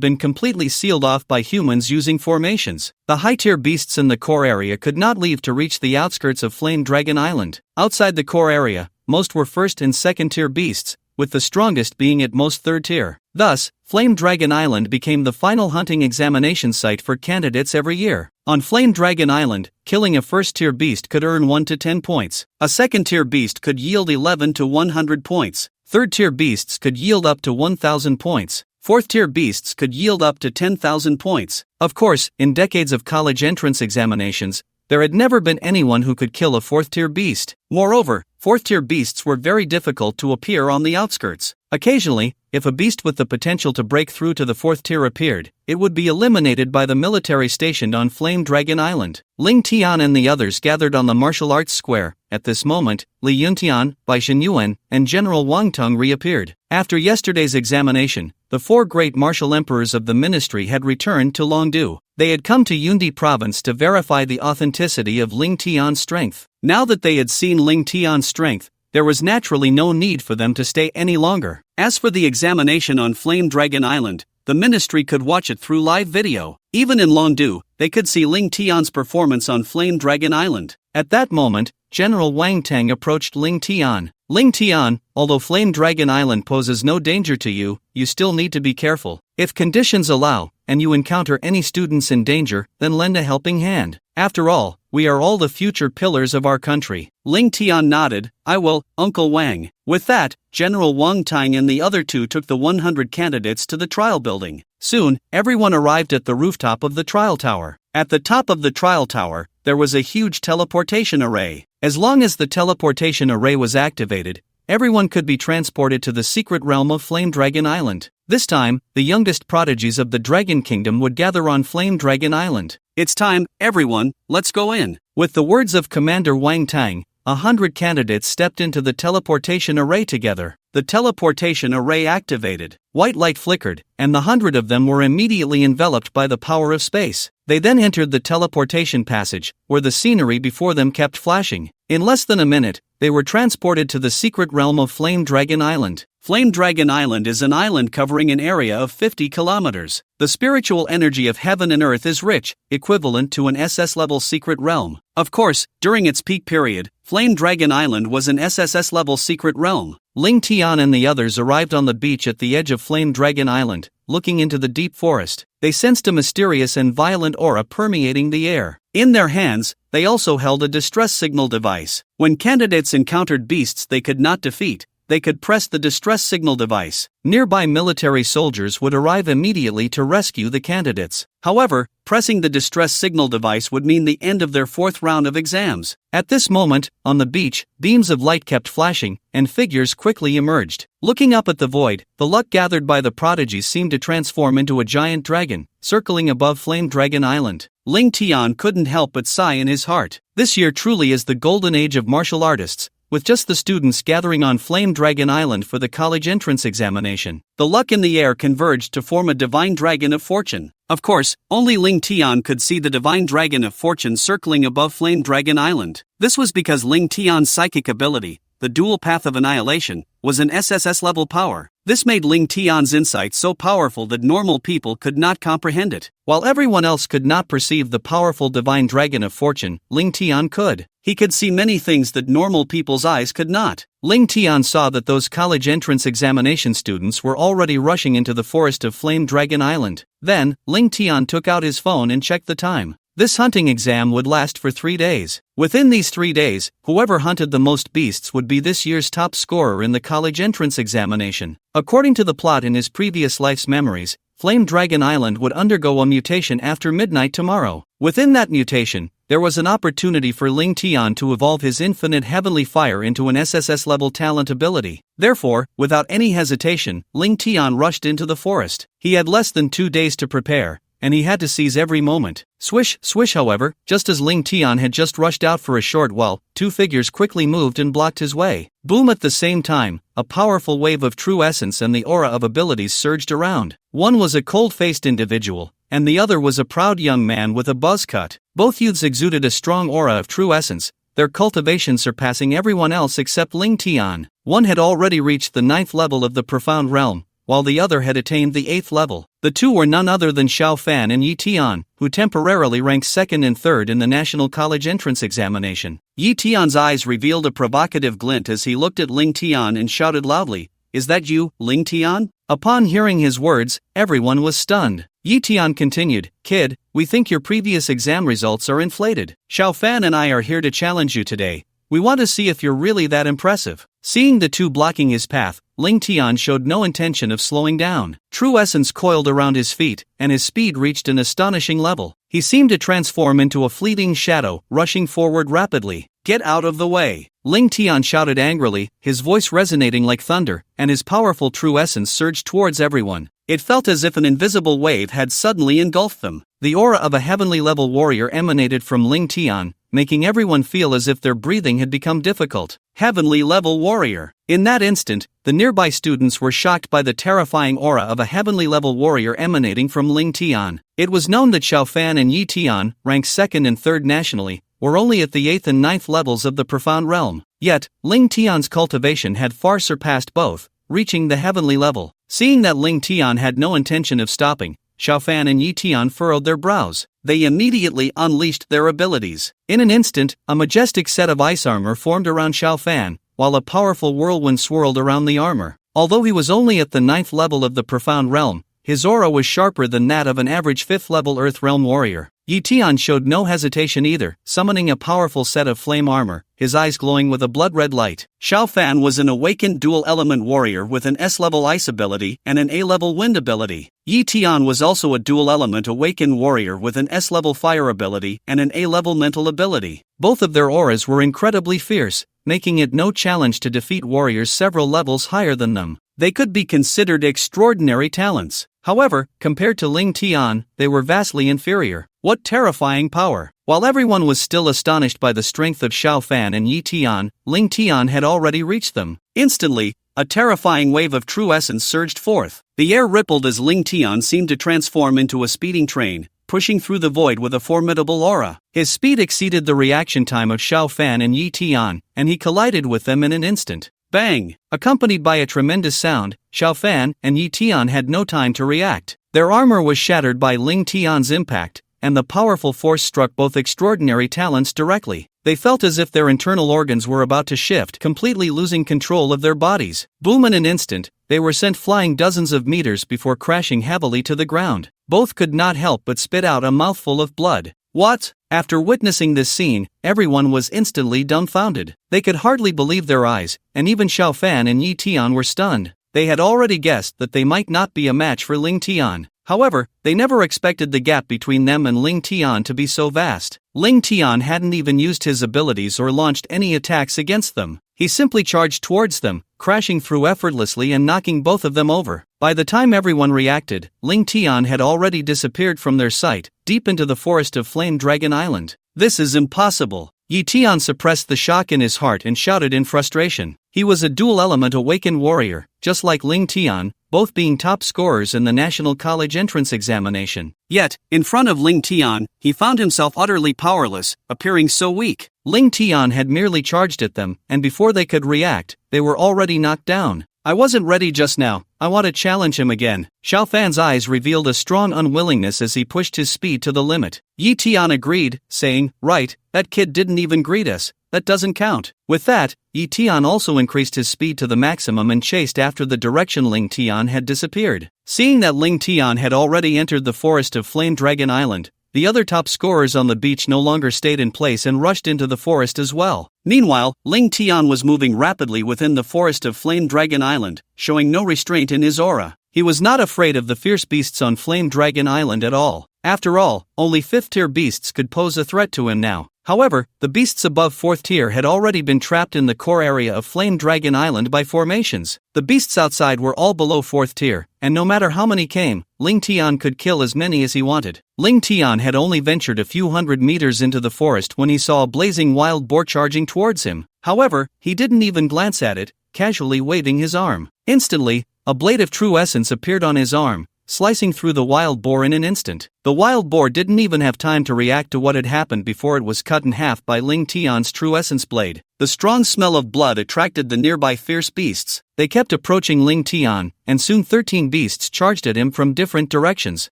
been completely sealed off by humans using formations. The high-tier beasts in the core area could not leave to reach the outskirts of Flame Dragon Island. Outside the core area, most were 1st and 2nd tier beasts, with the strongest being at most 3rd tier. Thus, Flame Dragon Island became the final hunting examination site for candidates every year. On Flame Dragon Island, killing a 1st-tier beast could earn 1 to 10 points. A 2nd-tier beast could yield 11 to 100 points. 3rd-tier beasts could yield up to 1,000 points. 4th-tier beasts could yield up to 10,000 points. Of course, in decades of college entrance examinations, there had never been anyone who could kill a 4th-tier beast. Moreover, 4th-tier beasts were very difficult to appear on the outskirts. Occasionally, if a beast with the potential to break through to the 4th tier appeared, it would be eliminated by the military stationed on Flame Dragon Island. Ling Tian and the others gathered on the martial arts square. At this moment, Li Yuntian, Bai Xinyuan, and General Wang Tong reappeared. After yesterday's examination, the 4 great martial emperors of the ministry had returned to Longdu. They had come to Yunde province to verify the authenticity of Ling Tian's strength. Now that they had seen Ling Tian's strength, there was naturally no need for them to stay any longer. As for the examination on Flame Dragon Island, the ministry could watch it through live video. Even in Longdu, they could see Ling Tian's performance on Flame Dragon Island. At that moment, General Wang Tang approached Ling Tian. Ling Tian, although Flame Dragon Island poses no danger to you, you still need to be careful. If conditions allow, and you encounter any students in danger, then lend a helping hand. After all, we are all the future pillars of our country. Ling Tian nodded. I will, Uncle Wang. With that, General Wang Tang and the other 2 took the 100 candidates to the trial building. Soon, everyone arrived at the rooftop of the trial tower. At the top of the trial tower, there was a huge teleportation array. As long as the teleportation array was activated, everyone could be transported to the secret realm of Flame Dragon Island. This time, the youngest prodigies of the Dragon Kingdom would gather on Flame Dragon Island. It's time, everyone, let's go in. With the words of Commander Wang Tang, 100 candidates stepped into the teleportation array together. The teleportation array activated. White light flickered, and the 100 of them were immediately enveloped by the power of space. They then entered the teleportation passage, where the scenery before them kept flashing. In less than a minute, they were transported to the secret realm of Flame Dragon Island. Flame Dragon Island is an island covering an area of 50 kilometers. The spiritual energy of heaven and earth is rich, equivalent to an SS-level secret realm. Of course, during its peak period, Flame Dragon Island was an SSS-level secret realm. Ling Tian and the others arrived on the beach at the edge of Flame Dragon Island, looking into the deep forest. They sensed a mysterious and violent aura permeating the air. In their hands, they also held a distress signal device. When candidates encountered beasts they could not defeat, they could press the distress signal device. Nearby military soldiers would arrive immediately to rescue the candidates. However, pressing the distress signal device would mean the end of their fourth round of exams. At this moment, on the beach, beams of light kept flashing, and figures quickly emerged. Looking up at the void, the luck gathered by the prodigies seemed to transform into a giant dragon, circling above Flame Dragon Island. Ling Tian couldn't help but sigh in his heart. This year truly is the golden age of martial artists, with just the students gathering on Flame Dragon Island for the college entrance examination. The luck in the air converged to form a divine dragon of fortune. Of course, only Ling Tian could see the divine dragon of fortune circling above Flame Dragon Island. This was because Ling Tian's psychic ability, the dual path of annihilation, was an SSS level power. This made Ling Tian's insight so powerful that normal people could not comprehend it. While everyone else could not perceive the powerful divine dragon of fortune, Ling Tian could. He could see many things that normal people's eyes could not. Ling Tian saw that those college entrance examination students were already rushing into the forest of Flame Dragon Island. Then, Ling Tian took out his phone and checked the time. This hunting exam would last for 3 days. Within these 3 days, whoever hunted the most beasts would be this year's top scorer in the college entrance examination. According to the plot in his previous life's memories, Flame Dragon Island would undergo a mutation after midnight tomorrow. Within that mutation, there was an opportunity for Ling Tian to evolve his infinite heavenly fire into an SSS level talent ability. Therefore, without any hesitation, Ling Tian rushed into the forest. He had less than 2 days to prepare, and he had to seize every moment. Swish, swish however, just as Ling Tian had just rushed out for a short while, 2 figures quickly moved and blocked his way. Boom! At the same time, a powerful wave of true essence and the aura of abilities surged around. One was a cold-faced individual, and the other was a proud young man with a buzz cut. Both youths exuded a strong aura of true essence, their cultivation surpassing everyone else except Ling Tian. One had already reached the 9th level of the profound realm, while the other had attained the 8th level. The two were none other than Xiao Fan and Yi Tian, who temporarily ranked 2nd and 3rd in the National College Entrance Examination. Yi Tian's eyes revealed a provocative glint as he looked at Ling Tian and shouted loudly, "Is that you, Ling Tian?" Upon hearing his words, everyone was stunned. Yi Tian continued, "Kid, we think your previous exam results are inflated. Xiao Fan and I are here to challenge you today. We want to see if you're really that impressive." Seeing the two blocking his path, Ling Tian showed no intention of slowing down. True essence coiled around his feet, and his speed reached an astonishing level. He seemed to transform into a fleeting shadow, rushing forward rapidly. "Get out of the way!" Ling Tian shouted angrily, his voice resonating like thunder, and his powerful true essence surged towards everyone. It felt as if an invisible wave had suddenly engulfed them. The aura of a heavenly level warrior emanated from Ling Tian, making everyone feel as if their breathing had become difficult. Heavenly level warrior. In that instant, the nearby students were shocked by the terrifying aura of a heavenly level warrior emanating from Ling Tian. It was known that Xiao Fan and Yi Tian, ranked 2nd and 3rd nationally, were only at the 8th and 9th levels of the profound realm. Yet, Ling Tian's cultivation had far surpassed both, reaching the heavenly level. Seeing that Ling Tian had no intention of stopping, Xiao Fan and Yi Tian furrowed their brows. They immediately unleashed their abilities. In an instant, a majestic set of ice armor formed around Xiao Fan, while a powerful whirlwind swirled around the armor. Although he was only at the 9th level of the profound realm, his aura was sharper than that of an average 5th level Earth Realm warrior. Yi Tian showed no hesitation either, summoning a powerful set of flame armor, his eyes glowing with a blood-red light. Xiao Fan was an awakened dual-element warrior with an S-level ice ability and an A-level wind ability. Yi Tian was also a dual-element awakened warrior with an S-level fire ability and an A-level mental ability. Both of their auras were incredibly fierce, making it no challenge to defeat warriors several levels higher than them. They could be considered extraordinary talents. However, compared to Ling Tian, they were vastly inferior. What terrifying power! While everyone was still astonished by the strength of Xiao Fan and Yi Tian, Ling Tian had already reached them. Instantly, a terrifying wave of true essence surged forth. The air rippled as Ling Tian seemed to transform into a speeding train, pushing through the void with a formidable aura. His speed exceeded the reaction time of Xiao Fan and Yi Tian, and he collided with them in an instant. Bang! Accompanied by a tremendous sound, Xiao Fan and Yi Tian had no time to react. Their armor was shattered by Ling Tian's impact, and the powerful force struck both extraordinary talents directly. They felt as if their internal organs were about to shift, completely losing control of their bodies. Boom! In an instant, they were sent flying dozens of meters before crashing heavily to the ground. Both could not help but spit out a mouthful of blood. "What? After witnessing this scene, everyone was instantly dumbfounded. They could hardly believe their eyes, and even Xiao Fan and Yi Tian were stunned. They had already guessed that they might not be a match for Ling Tian. However, they never expected the gap between them and Ling Tian to be so vast. Ling Tian hadn't even used his abilities or launched any attacks against them. He simply charged towards them, crashing through effortlessly and knocking both of them over. By the time everyone reacted, Ling Tian had already disappeared from their sight, deep into the forest of Flame Dragon Island. This is impossible. Yi Tian suppressed the shock in his heart and shouted in frustration. He was a dual-element awakened warrior, just like Ling Tian, both being top scorers in the National College entrance examination. Yet, in front of Ling Tian, he found himself utterly powerless, appearing so weak. Ling Tian had merely charged at them, and before they could react, they were already knocked down. I wasn't ready just now, I want to challenge him again. Xiao Fan's eyes revealed a strong unwillingness as he pushed his speed to the limit. Yi Tian agreed, saying, right, that kid didn't even greet us, that doesn't count. With that, Yi Tian also increased his speed to the maximum and chased after the direction Ling Tian had disappeared. Seeing that Ling Tian had already entered the forest of Flame Dragon Island, the other top scorers on the beach no longer stayed in place and rushed into the forest as well. Meanwhile, Ling Tian was moving rapidly within the forest of Flame Dragon Island, showing no restraint in his aura. He was not afraid of the fierce beasts on Flame Dragon Island at all. After all, only 5th-tier beasts could pose a threat to him now. However, the beasts above 4th tier had already been trapped in the core area of Flame Dragon Island by formations. The beasts outside were all below 4th tier, and no matter how many came, Ling Tian could kill as many as he wanted. Ling Tian had only ventured a few hundred meters into the forest when he saw a blazing wild boar charging towards him. However, he didn't even glance at it, casually waving his arm. Instantly, a blade of true essence appeared on his arm, slicing through the wild boar in an instant. The wild boar didn't even have time to react to what had happened before it was cut in half by Ling Tian's true essence blade. The strong smell of blood attracted the nearby fierce beasts. They kept approaching Ling Tian, and soon 13 beasts charged at him from different directions.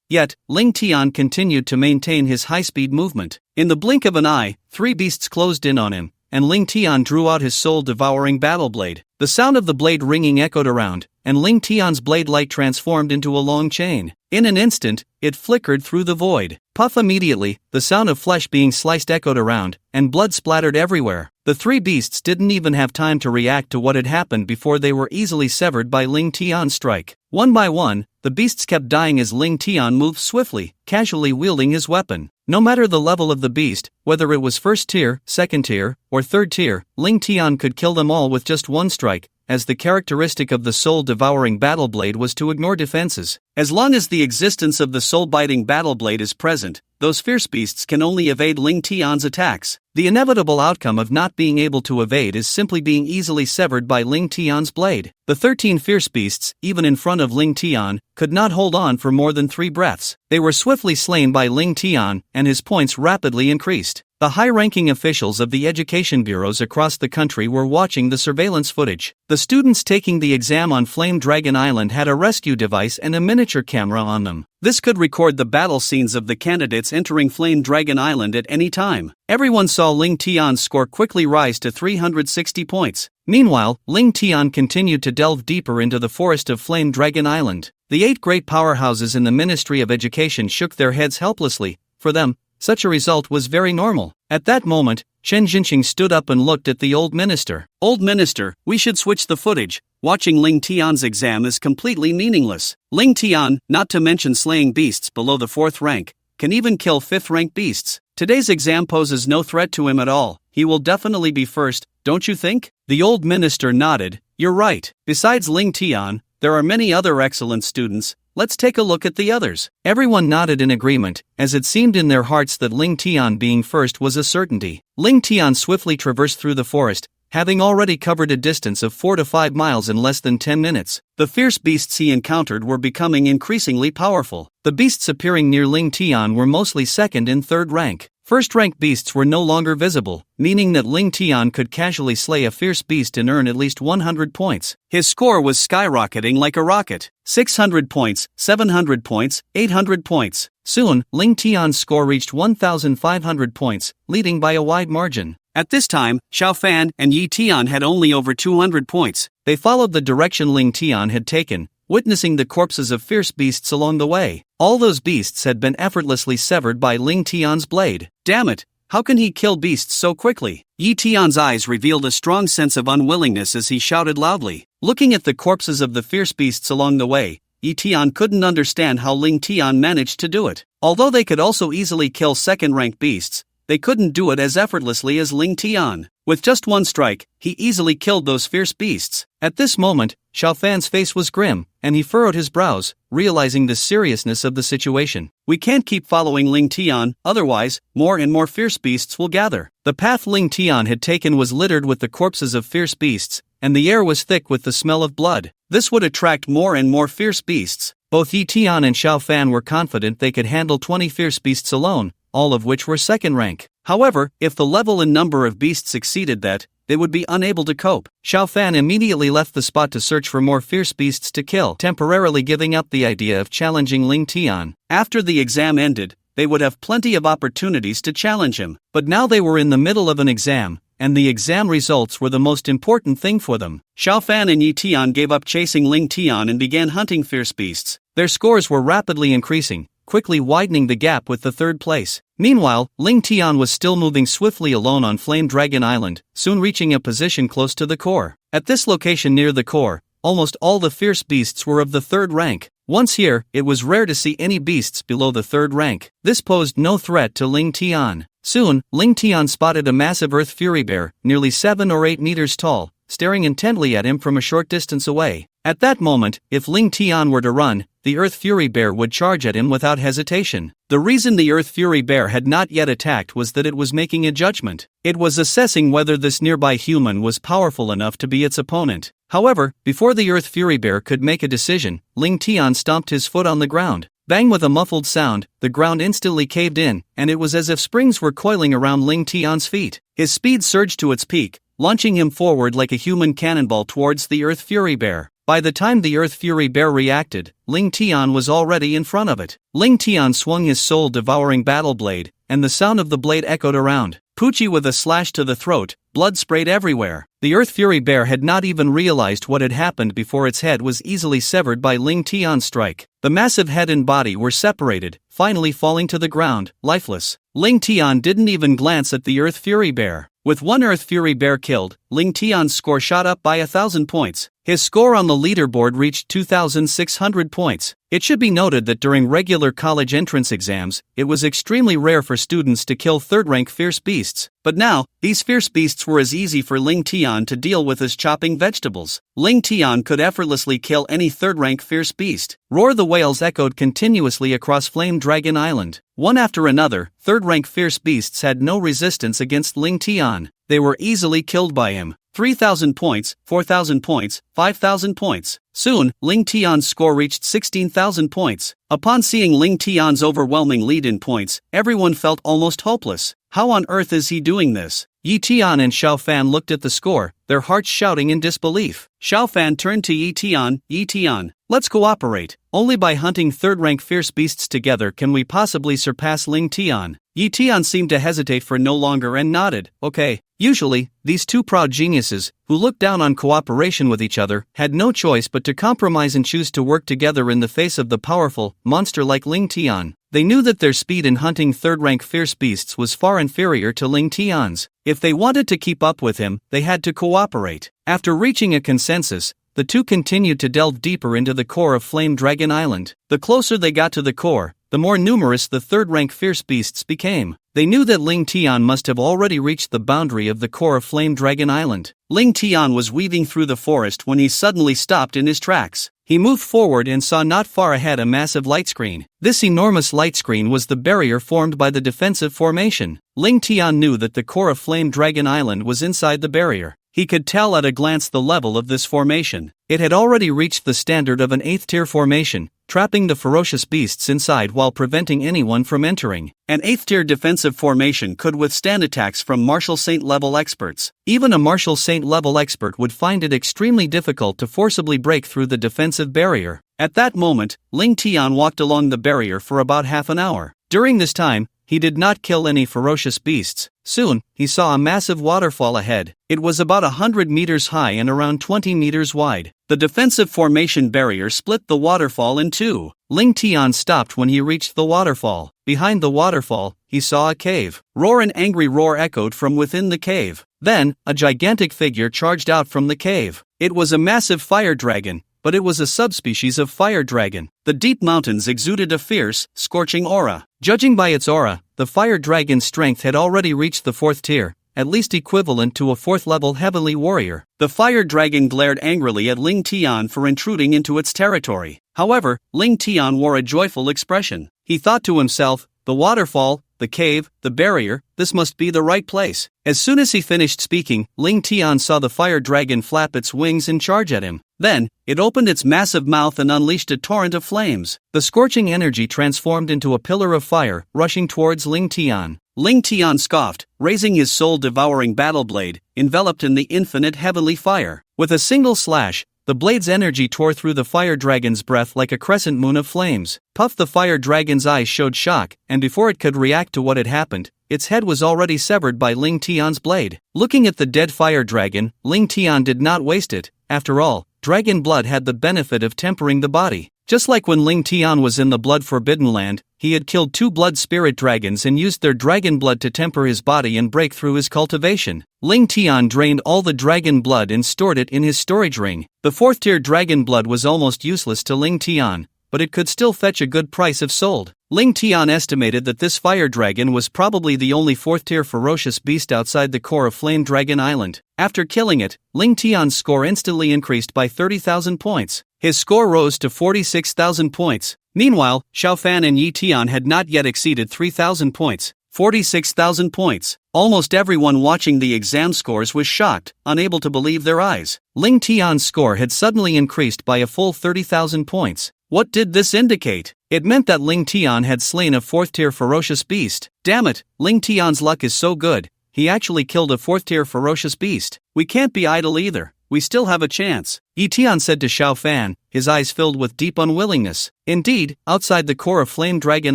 Yet, Ling Tian continued to maintain his high-speed movement. In the blink of an eye, 3 beasts closed in on him, and Ling Tian drew out his soul-devouring battle blade. The sound of the blade ringing echoed around, and Ling Tian's blade light transformed into a long chain. In an instant, it flickered through the void. Puff! Immediately, the sound of flesh being sliced echoed around, and blood splattered everywhere. The 3 beasts didn't even have time to react to what had happened before they were easily severed by Ling Tian's strike. One by one, the beasts kept dying as Ling Tian moved swiftly, casually wielding his weapon. No matter the level of the beast, whether it was 1st tier, 2nd tier, or 3rd tier, Ling Tian could kill them all with just one strike, as the characteristic of the soul-devouring battle blade was to ignore defenses. As long as the existence of the soul-biting battle blade is present, those fierce beasts can only evade Ling Tian's attacks. The inevitable outcome of not being able to evade is simply being easily severed by Ling Tian's blade. The 13 fierce beasts, even in front of Ling Tian, could not hold on for more than 3 breaths. They were swiftly slain by Ling Tian, and his points rapidly increased. The high-ranking officials of the education bureaus across the country were watching the surveillance footage. The students taking the exam on Flame Dragon Island had a rescue device and a miniature camera on them. This could record the battle scenes of the candidates entering Flame Dragon Island at any time. Everyone saw Ling Tian's score quickly rise to 360 points. Meanwhile, Ling Tian continued to delve deeper into the forest of Flame Dragon Island. The 8 great powerhouses in the Ministry of Education shook their heads helplessly. For them, such a result was very normal. At that moment, Chen Jinqing stood up and looked at the old minister. Old minister, we should switch the footage. Watching Ling Tian's exam is completely meaningless. Ling Tian, not to mention slaying beasts below the 4th rank, can even kill 5th rank beasts. Today's exam poses no threat to him at all. He will definitely be first, don't you think? The old minister nodded. You're right. Besides Ling Tian, there are many other excellent students. Let's take a look at the others. Everyone nodded in agreement, as it seemed in their hearts that Ling Tian being first was a certainty. Ling Tian swiftly traversed through the forest, having already covered a distance of 4 to 5 miles in less than 10 minutes. The fierce beasts he encountered were becoming increasingly powerful. The beasts appearing near Ling Tian were mostly 2nd and 3rd rank. 1st rank beasts were no longer visible, meaning that Ling Tian could casually slay a fierce beast and earn at least 100 points. His score was skyrocketing like a rocket. 600 points, 700 points, 800 points. Soon, Ling Tian's score reached 1,500 points, leading by a wide margin. At this time, Xiao Fan and Yi Tian had only over 200 points. They followed the direction Ling Tian had taken, witnessing the corpses of fierce beasts along the way. All those beasts had been effortlessly severed by Ling Tian's blade. Damn it! How can he kill beasts so quickly? Yi Tian's eyes revealed a strong sense of unwillingness as he shouted loudly. Looking at the corpses of the fierce beasts along the way, Yi Tian couldn't understand how Ling Tian managed to do it. Although they could also easily kill second-rank beasts, they couldn't do it as effortlessly as Ling Tian. With just one strike, he easily killed those fierce beasts. At this moment, Xiao Fan's face was grim, and he furrowed his brows, realizing the seriousness of the situation. We can't keep following Ling Tian, otherwise, more and more fierce beasts will gather. The path Ling Tian had taken was littered with the corpses of fierce beasts, and the air was thick with the smell of blood. This would attract more and more fierce beasts. Both Yi Tian and Xiao Fan were confident they could handle 20 fierce beasts alone, all of which were second rank. However, if the level and number of beasts exceeded that, they would be unable to cope. Xiao Fan immediately left the spot to search for more fierce beasts to kill, temporarily giving up the idea of challenging Ling Tian. After the exam ended, they would have plenty of opportunities to challenge him. But now they were in the middle of an exam, and the exam results were the most important thing for them. Xiao Fan and Yi Tian gave up chasing Ling Tian and began hunting fierce beasts. Their scores were rapidly increasing, quickly widening the gap with the third place. Meanwhile, Ling Tian was still moving swiftly alone on Flame Dragon Island, soon reaching a position close to the core. At this location near the core, almost all the fierce beasts were of the third rank. Once here, it was rare to see any beasts below the third rank. This posed no threat to Ling Tian. Soon, Ling Tian spotted a massive earth fury bear, nearly 7 or 8 meters tall, staring intently at him from a short distance away. At that moment, if Ling Tian were to run, the Earth Fury Bear would charge at him without hesitation. The reason the Earth Fury Bear had not yet attacked was that it was making a judgment. It was assessing whether this nearby human was powerful enough to be its opponent. However, before the Earth Fury Bear could make a decision, Ling Tian stomped his foot on the ground. Bang! With a muffled sound, the ground instantly caved in, and it was as if springs were coiling around Ling Tian's feet. His speed surged to its peak, launching him forward like a human cannonball towards the Earth Fury Bear. By the time the Earth Fury Bear reacted, Ling Tian was already in front of it. Ling Tian swung his soul-devouring battle blade, and the sound of the blade echoed around. Poochie with a slash to the throat, blood sprayed everywhere. The Earth Fury Bear had not even realized what had happened before its head was easily severed by Ling Tian's strike. The massive head and body were separated, finally falling to the ground, lifeless. Ling Tian didn't even glance at the Earth Fury Bear. With one Earth Fury Bear killed, Ling Tian's score shot up by 1,000 points. His score on the leaderboard reached 2,600 points. It should be noted that during regular college entrance exams, it was extremely rare for students to kill third-rank fierce beasts. But now, these fierce beasts were as easy for Ling Tian to deal with as chopping vegetables. Ling Tian could effortlessly kill any third-rank fierce beast. Roar the whales echoed continuously across Flame Dragon Island. One after another, third-rank fierce beasts had no resistance against Ling Tian. They were easily killed by him. 3,000 points, 4,000 points, 5,000 points. Soon, Ling Tian's score reached 16,000 points. Upon seeing Ling Tian's overwhelming lead in points, everyone felt almost hopeless. How on earth is he doing this? Yi Tian and Xiao Fan looked at the score, their hearts shouting in disbelief. Xiao Fan turned to Yi Tian, let's cooperate. Only by hunting third-rank fierce beasts together can we possibly surpass Ling Tian. Yi Tian seemed to hesitate for no longer and nodded, okay. Usually, these two proud geniuses, who looked down on cooperation with each other, had no choice but to compromise and choose to work together in the face of the powerful, monster like Ling Tian. They knew that their speed in hunting third-rank fierce beasts was far inferior to Ling Tian's. If they wanted to keep up with him, they had to cooperate. After reaching a consensus, the two continued to delve deeper into the core of Flame Dragon Island. The closer they got to the core, the more numerous the third-rank fierce beasts became. They knew that Ling Tian must have already reached the boundary of the core of Flame Dragon Island. Ling Tian was weaving through the forest when he suddenly stopped in his tracks. He moved forward and saw not far ahead a massive light screen. This enormous light screen was the barrier formed by the defensive formation. Ling Tian knew that the core of Flame Dragon Island was inside the barrier. He could tell at a glance the level of this formation. It had already reached the standard of an 8th-tier formation, trapping the ferocious beasts inside while preventing anyone from entering. An 8th-tier defensive formation could withstand attacks from Martial Saint-level experts. Even a Martial Saint-level expert would find it extremely difficult to forcibly break through the defensive barrier. At that moment, Ling Tian walked along the barrier for about half an hour. During this time, he did not kill any ferocious beasts. Soon, he saw a massive waterfall ahead. It was about 100 meters high and around 20 meters wide. The defensive formation barrier split the waterfall in two. Ling Tian stopped when he reached the waterfall. Behind the waterfall, he saw a cave. Roar, an angry roar echoed from within the cave. Then, a gigantic figure charged out from the cave. It was a massive fire dragon, but it was a subspecies of fire dragon. The deep mountains exuded a fierce, scorching aura. Judging by its aura, the fire dragon's strength had already reached the 4th tier, at least equivalent to a 4th-level heavenly warrior. The fire dragon glared angrily at Ling Tian for intruding into its territory. However, Ling Tian wore a joyful expression. He thought to himself, the waterfall, the cave, the barrier, this must be the right place. As soon as he finished speaking, Ling Tian saw the fire dragon flap its wings and charge at him. Then, it opened its massive mouth and unleashed a torrent of flames. The scorching energy transformed into a pillar of fire, rushing towards Ling Tian. Ling Tian scoffed, raising his soul-devouring battle blade, enveloped in the infinite heavenly fire. With a single slash, the blade's energy tore through the fire dragon's breath like a crescent moon of flames. Puff, the fire dragon's eyes showed shock, and before it could react to what had happened, its head was already severed by Ling Tian's blade. Looking at the dead fire dragon, Ling Tian did not waste it. After all, dragon blood had the benefit of tempering the body. Just like when Ling Tian was in the Blood Forbidden Land, he had killed 2 blood spirit dragons and used their dragon blood to temper his body and break through his cultivation. Ling Tian drained all the dragon blood and stored it in his storage ring. The 4th tier dragon blood was almost useless to Ling Tian, but it could still fetch a good price if sold. Ling Tian estimated that this fire dragon was probably the only 4th tier ferocious beast outside the core of Flame Dragon Island. After killing it, Ling Tian's score instantly increased by 30,000 points. His score rose to 46,000 points. Meanwhile, Xiao Fan and Yi Tian had not yet exceeded 3,000 points. 46,000 points. Almost everyone watching the exam scores was shocked, unable to believe their eyes. Ling Tian's score had suddenly increased by a full 30,000 points. What did this indicate? It meant that Ling Tian had slain a 4th tier ferocious beast. Damn it, Ling Tian's luck is so good. He actually killed a 4th tier ferocious beast. We can't be idle either. We still have a chance. Yi Tian said to Xiao Fan, his eyes filled with deep unwillingness. Indeed, outside the core of Flame Dragon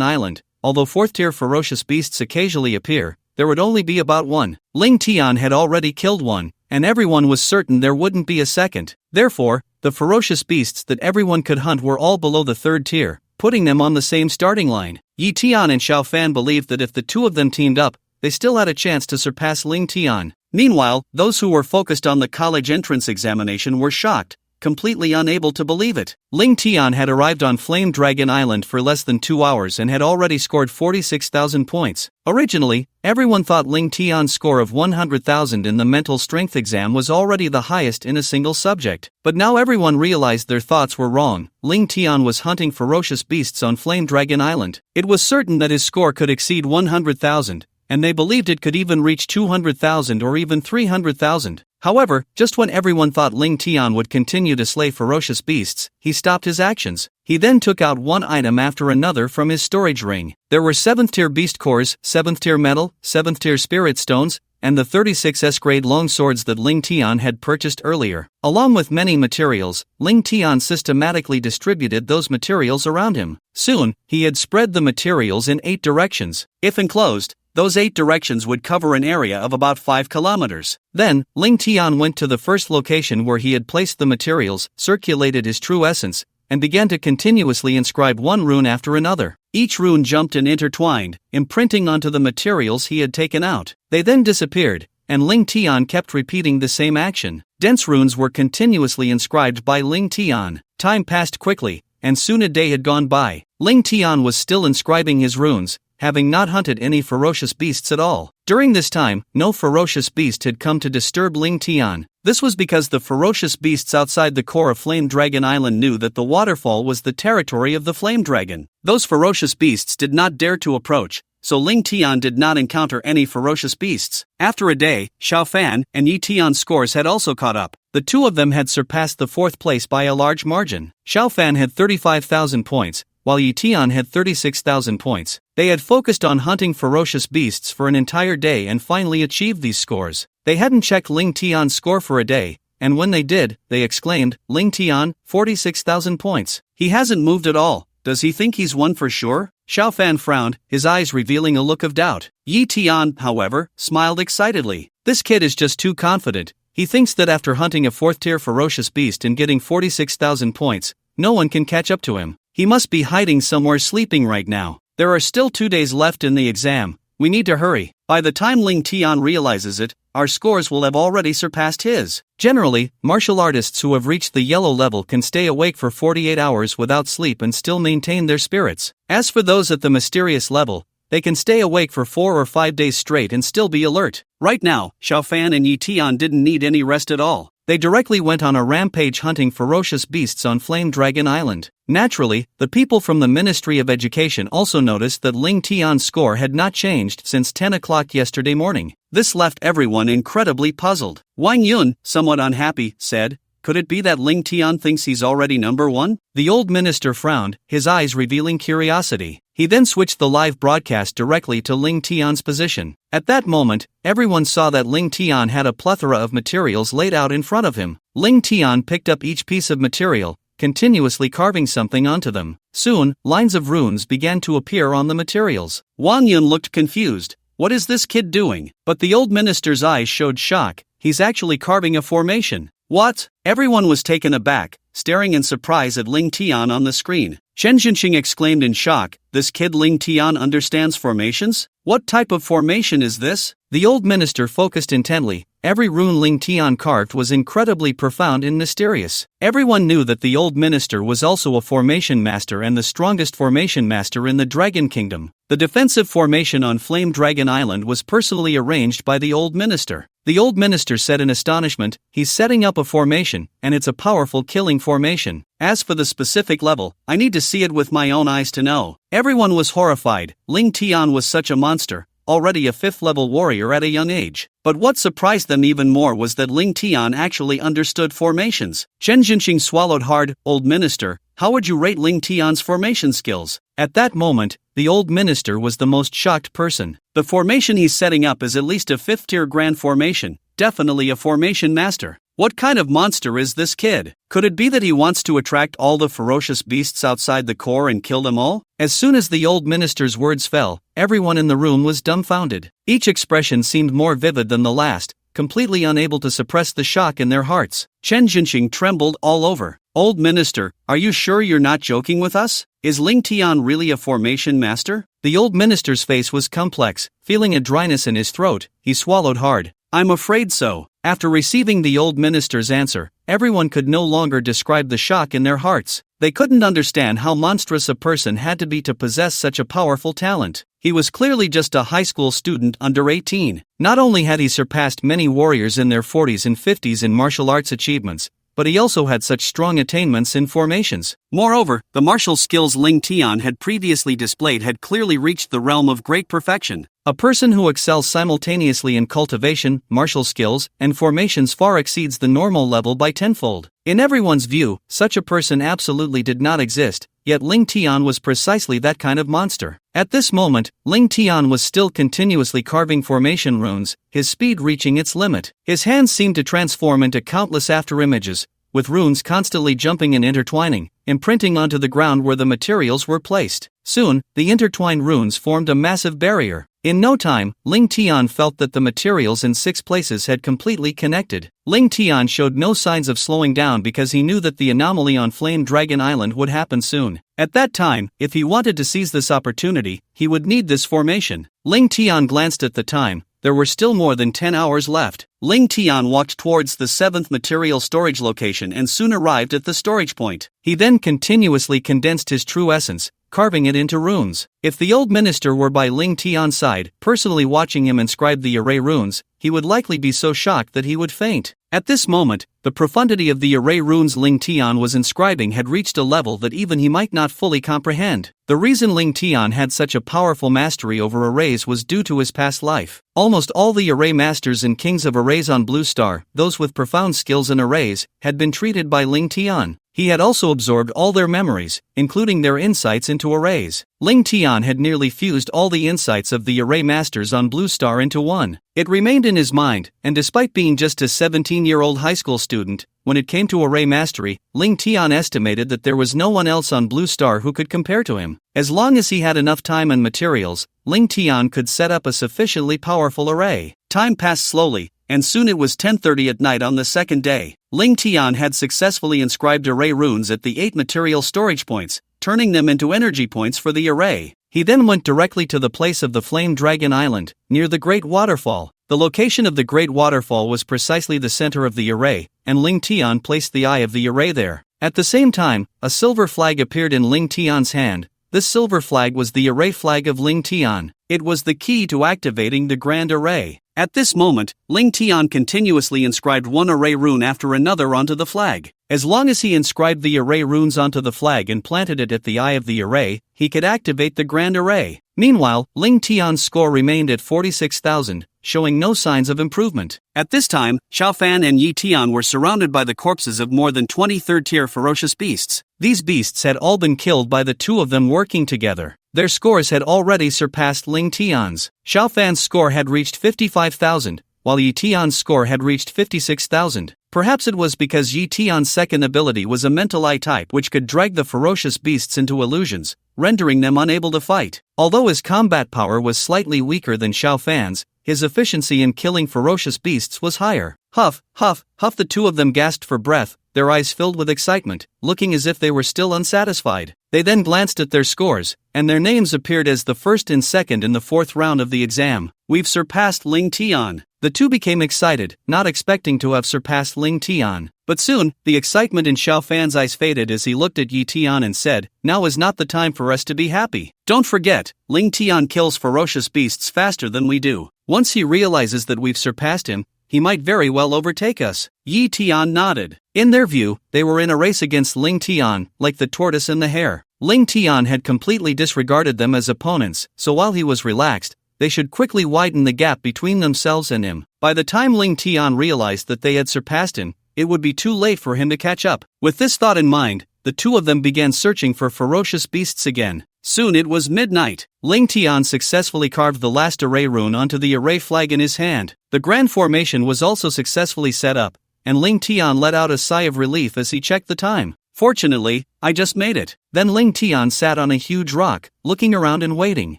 Island, although 4th tier ferocious beasts occasionally appear, there would only be about one. Ling Tian had already killed one, and everyone was certain there wouldn't be a second. Therefore, the ferocious beasts that everyone could hunt were all below the 3rd tier, putting them on the same starting line. Yi Tian and Xiao Fan believed that if the two of them teamed up, they still had a chance to surpass Ling Tian. Meanwhile, those who were focused on the college entrance examination were shocked, completely unable to believe it. Ling Tian had arrived on Flame Dragon Island for less than 2 hours and had already scored 46,000 points. Originally, everyone thought Ling Tian's score of 100,000 in the mental strength exam was already the highest in a single subject. But now everyone realized their thoughts were wrong. Ling Tian was hunting ferocious beasts on Flame Dragon Island. It was certain that his score could exceed 100,000. And they believed it could even reach 200,000 or even 300,000. However, just when everyone thought Ling Tian would continue to slay ferocious beasts, he stopped his actions. He then took out one item after another from his storage ring. There were 7th tier beast cores, 7th tier metal, 7th tier spirit stones, and the 36S grade longswords that Ling Tian had purchased earlier. Along with many materials, Ling Tian systematically distributed those materials around him. Soon, he had spread the materials in 8 directions. If enclosed, those 8 directions would cover an area of about 5 kilometers. Then, Ling Tian went to the first location where he had placed the materials, circulated his true essence, and began to continuously inscribe one rune after another. Each rune jumped and intertwined, imprinting onto the materials he had taken out. They then disappeared, and Ling Tian kept repeating the same action. Dense runes were continuously inscribed by Ling Tian. Time passed quickly, and soon a day had gone by. Ling Tian was still inscribing his runes, having not hunted any ferocious beasts at all. During this time, no ferocious beast had come to disturb Ling Tian. This was because the ferocious beasts outside the core of Flame Dragon Island knew that the waterfall was the territory of the Flame Dragon. Those ferocious beasts did not dare to approach, so Ling Tian did not encounter any ferocious beasts. After a day, Xiao Fan and Yi Tian's scores had also caught up. The two of them had surpassed the 4th place by a large margin. Xiao Fan had 35,000 points, while Yi Tian had 36,000 points. They had focused on hunting ferocious beasts for an entire day and finally achieved these scores. They hadn't checked Ling Tian's score for a day, and when they did, they exclaimed, "Ling Tian, 46,000 points. He hasn't moved at all. Does he think he's won for sure?" Xiao Fan frowned, his eyes revealing a look of doubt. Yi Tian, however, smiled excitedly. This kid is just too confident. He thinks that after hunting a 4th-tier ferocious beast and getting 46,000 points, no one can catch up to him. He must be hiding somewhere sleeping right now. There are still 2 days left in the exam. We need to hurry. By the time Ling Tian realizes it, our scores will have already surpassed his. Generally, martial artists who have reached the yellow level can stay awake for 48 hours without sleep and still maintain their spirits. As for those at the mysterious level, they can stay awake for 4 or 5 days straight and still be alert. Right now, Xiao Fan and Yi Tian didn't need any rest at all. They directly went on a rampage hunting ferocious beasts on Flame Dragon Island. Naturally, the people from the Ministry of Education also noticed that Ling Tian's score had not changed since 10 o'clock yesterday morning. This left everyone incredibly puzzled. Wang Yun, somewhat unhappy, said, "Could it be that Ling Tian thinks he's already number 1? The old minister frowned, his eyes revealing curiosity. He then switched the live broadcast directly to Ling Tian's position. At that moment, everyone saw that Ling Tian had a plethora of materials laid out in front of him. Ling Tian picked up each piece of material, continuously carving something onto them. Soon, lines of runes began to appear on the materials. Wang Yun looked confused. What is this kid doing? But the old minister's eyes showed shock. He's actually carving a formation. What? Everyone was taken aback, staring in surprise at Ling Tian on the screen. Chen Jinxing exclaimed in shock, "This kid Ling Tian understands formations? What type of formation is this?" The old minister focused intently. Every rune Ling Tian carved was incredibly profound and mysterious. Everyone knew that the old minister was also a formation master and the strongest formation master in the Dragon Kingdom. The defensive formation on Flame Dragon Island was personally arranged by the old minister. The old minister said in astonishment, "He's setting up a formation, and it's a powerful killing formation. As for the specific level, I need to see it with my own eyes to know." Everyone was horrified. Ling Tian was such a monster, already a 5th-level warrior at a young age. But what surprised them even more was that Ling Tian actually understood formations. Chen Jinxing swallowed hard. "Old minister, how would you rate Ling Tian's formation skills?" At that moment, the old minister was the most shocked person. The formation he's setting up is at least a 5th-tier grand formation, definitely a formation master. What kind of monster is this kid? Could it be that he wants to attract all the ferocious beasts outside the core and kill them all? As soon as the old minister's words fell, everyone in the room was dumbfounded. Each expression seemed more vivid than the last, completely unable to suppress the shock in their hearts. Chen Jinxing trembled all over. "Old minister, are you sure you're not joking with us? Is Ling Tian really a formation master?" The old minister's face was complex. Feeling a dryness in his throat, he swallowed hard. "I'm afraid so." After receiving the old minister's answer, everyone could no longer describe the shock in their hearts. They couldn't understand how monstrous a person had to be to possess such a powerful talent. He was clearly just a high school student under 18. Not only had he surpassed many warriors in their 40s and 50s in martial arts achievements, but he also had such strong attainments in formations. Moreover, the martial skills Ling Tian had previously displayed had clearly reached the realm of great perfection. A person who excels simultaneously in cultivation, martial skills, and formations far exceeds the normal level by tenfold. In everyone's view, such a person absolutely did not exist, yet Ling Tian was precisely that kind of monster. At this moment, Ling Tian was still continuously carving formation runes, his speed reaching its limit. His hands seemed to transform into countless afterimages, with runes constantly jumping and intertwining, imprinting onto the ground where the materials were placed. Soon, the intertwined runes formed a massive barrier. In no time, Ling Tian felt that the materials in 6 places had completely connected. Ling Tian showed no signs of slowing down because he knew that the anomaly on Flame Dragon Island would happen soon. At that time, if he wanted to seize this opportunity, he would need this formation. Ling Tian glanced at the time. There were still more than 10 hours left. Ling Tian walked towards the 7th material storage location and soon arrived at the storage point. He then continuously condensed his true essence, carving it into runes. If the old minister were by Ling Tian's side, personally watching him inscribe the array runes, he would likely be so shocked that he would faint. At this moment, the profundity of the array runes Ling Tian was inscribing had reached a level that even he might not fully comprehend. The reason Ling Tian had such a powerful mastery over arrays was due to his past life. Almost all the array masters and kings of arrays on Blue Star, those with profound skills in arrays, had been treated by Ling Tian. He had also absorbed all their memories, including their insights into arrays. Ling Tian had nearly fused all the insights of the array masters on Blue Star into one. It remained in his mind, and despite being just a 17-year-old high school student, when it came to array mastery, Ling Tian estimated that there was no one else on Blue Star who could compare to him. As long as he had enough time and materials, Ling Tian could set up a sufficiently powerful array. Time passed slowly, and soon it was 10:30 at night on the second day. Ling Tian had successfully inscribed array runes at the 8 material storage points, turning them into energy points for the array. He then went directly to the place of the Flame Dragon Island, near the Great Waterfall. The location of the Great Waterfall was precisely the center of the array, and Ling Tian placed the eye of the array there. At the same time, a silver flag appeared in Ling Tian's hand. This silver flag was the array flag of Ling Tian. It was the key to activating the Grand Array. At this moment, Ling Tian continuously inscribed one array rune after another onto the flag. As long as he inscribed the array runes onto the flag and planted it at the eye of the array, he could activate the Grand Array. Meanwhile, Ling Tian's score remained at 46,000, showing no signs of improvement. At this time, Xiaofan and Yi Tian were surrounded by the corpses of more than 20 third-tier ferocious beasts. These beasts had all been killed by the two of them working together. Their scores had already surpassed Ling Tian's. Xiaofan's score had reached 55,000, while Yi Tian's score had reached 56,000. Perhaps it was because Yi Tian's second ability was a mental eye type which could drag the ferocious beasts into illusions, rendering them unable to fight. Although his combat power was slightly weaker than Xiaofan's, his efficiency in killing ferocious beasts was higher. Huff, huff, huff, the two of them gasped for breath, their eyes filled with excitement, looking as if they were still unsatisfied. They then glanced at their scores, and their names appeared as the first and second in the fourth round of the exam. We've surpassed Ling Tian. The two became excited, not expecting to have surpassed Ling Tian. But soon, the excitement in Xiaofan's eyes faded as he looked at Yi Tian and said, "Now is not the time for us to be happy. Don't forget, Ling Tian kills ferocious beasts faster than we do. Once he realizes that we've surpassed him, he might very well overtake us." Yi Tian nodded. In their view, they were in a race against Ling Tian, like the tortoise and the hare. Ling Tian had completely disregarded them as opponents, so while he was relaxed, they should quickly widen the gap between themselves and him. By the time Ling Tian realized that they had surpassed him, it would be too late for him to catch up. With this thought in mind, the two of them began searching for ferocious beasts again. Soon it was midnight. Ling Tian successfully carved the last array rune onto the array flag in his hand. The grand formation was also successfully set up, and Ling Tian let out a sigh of relief as he checked the time. "Fortunately, I just made it." Then Ling Tian sat on a huge rock, looking around and waiting.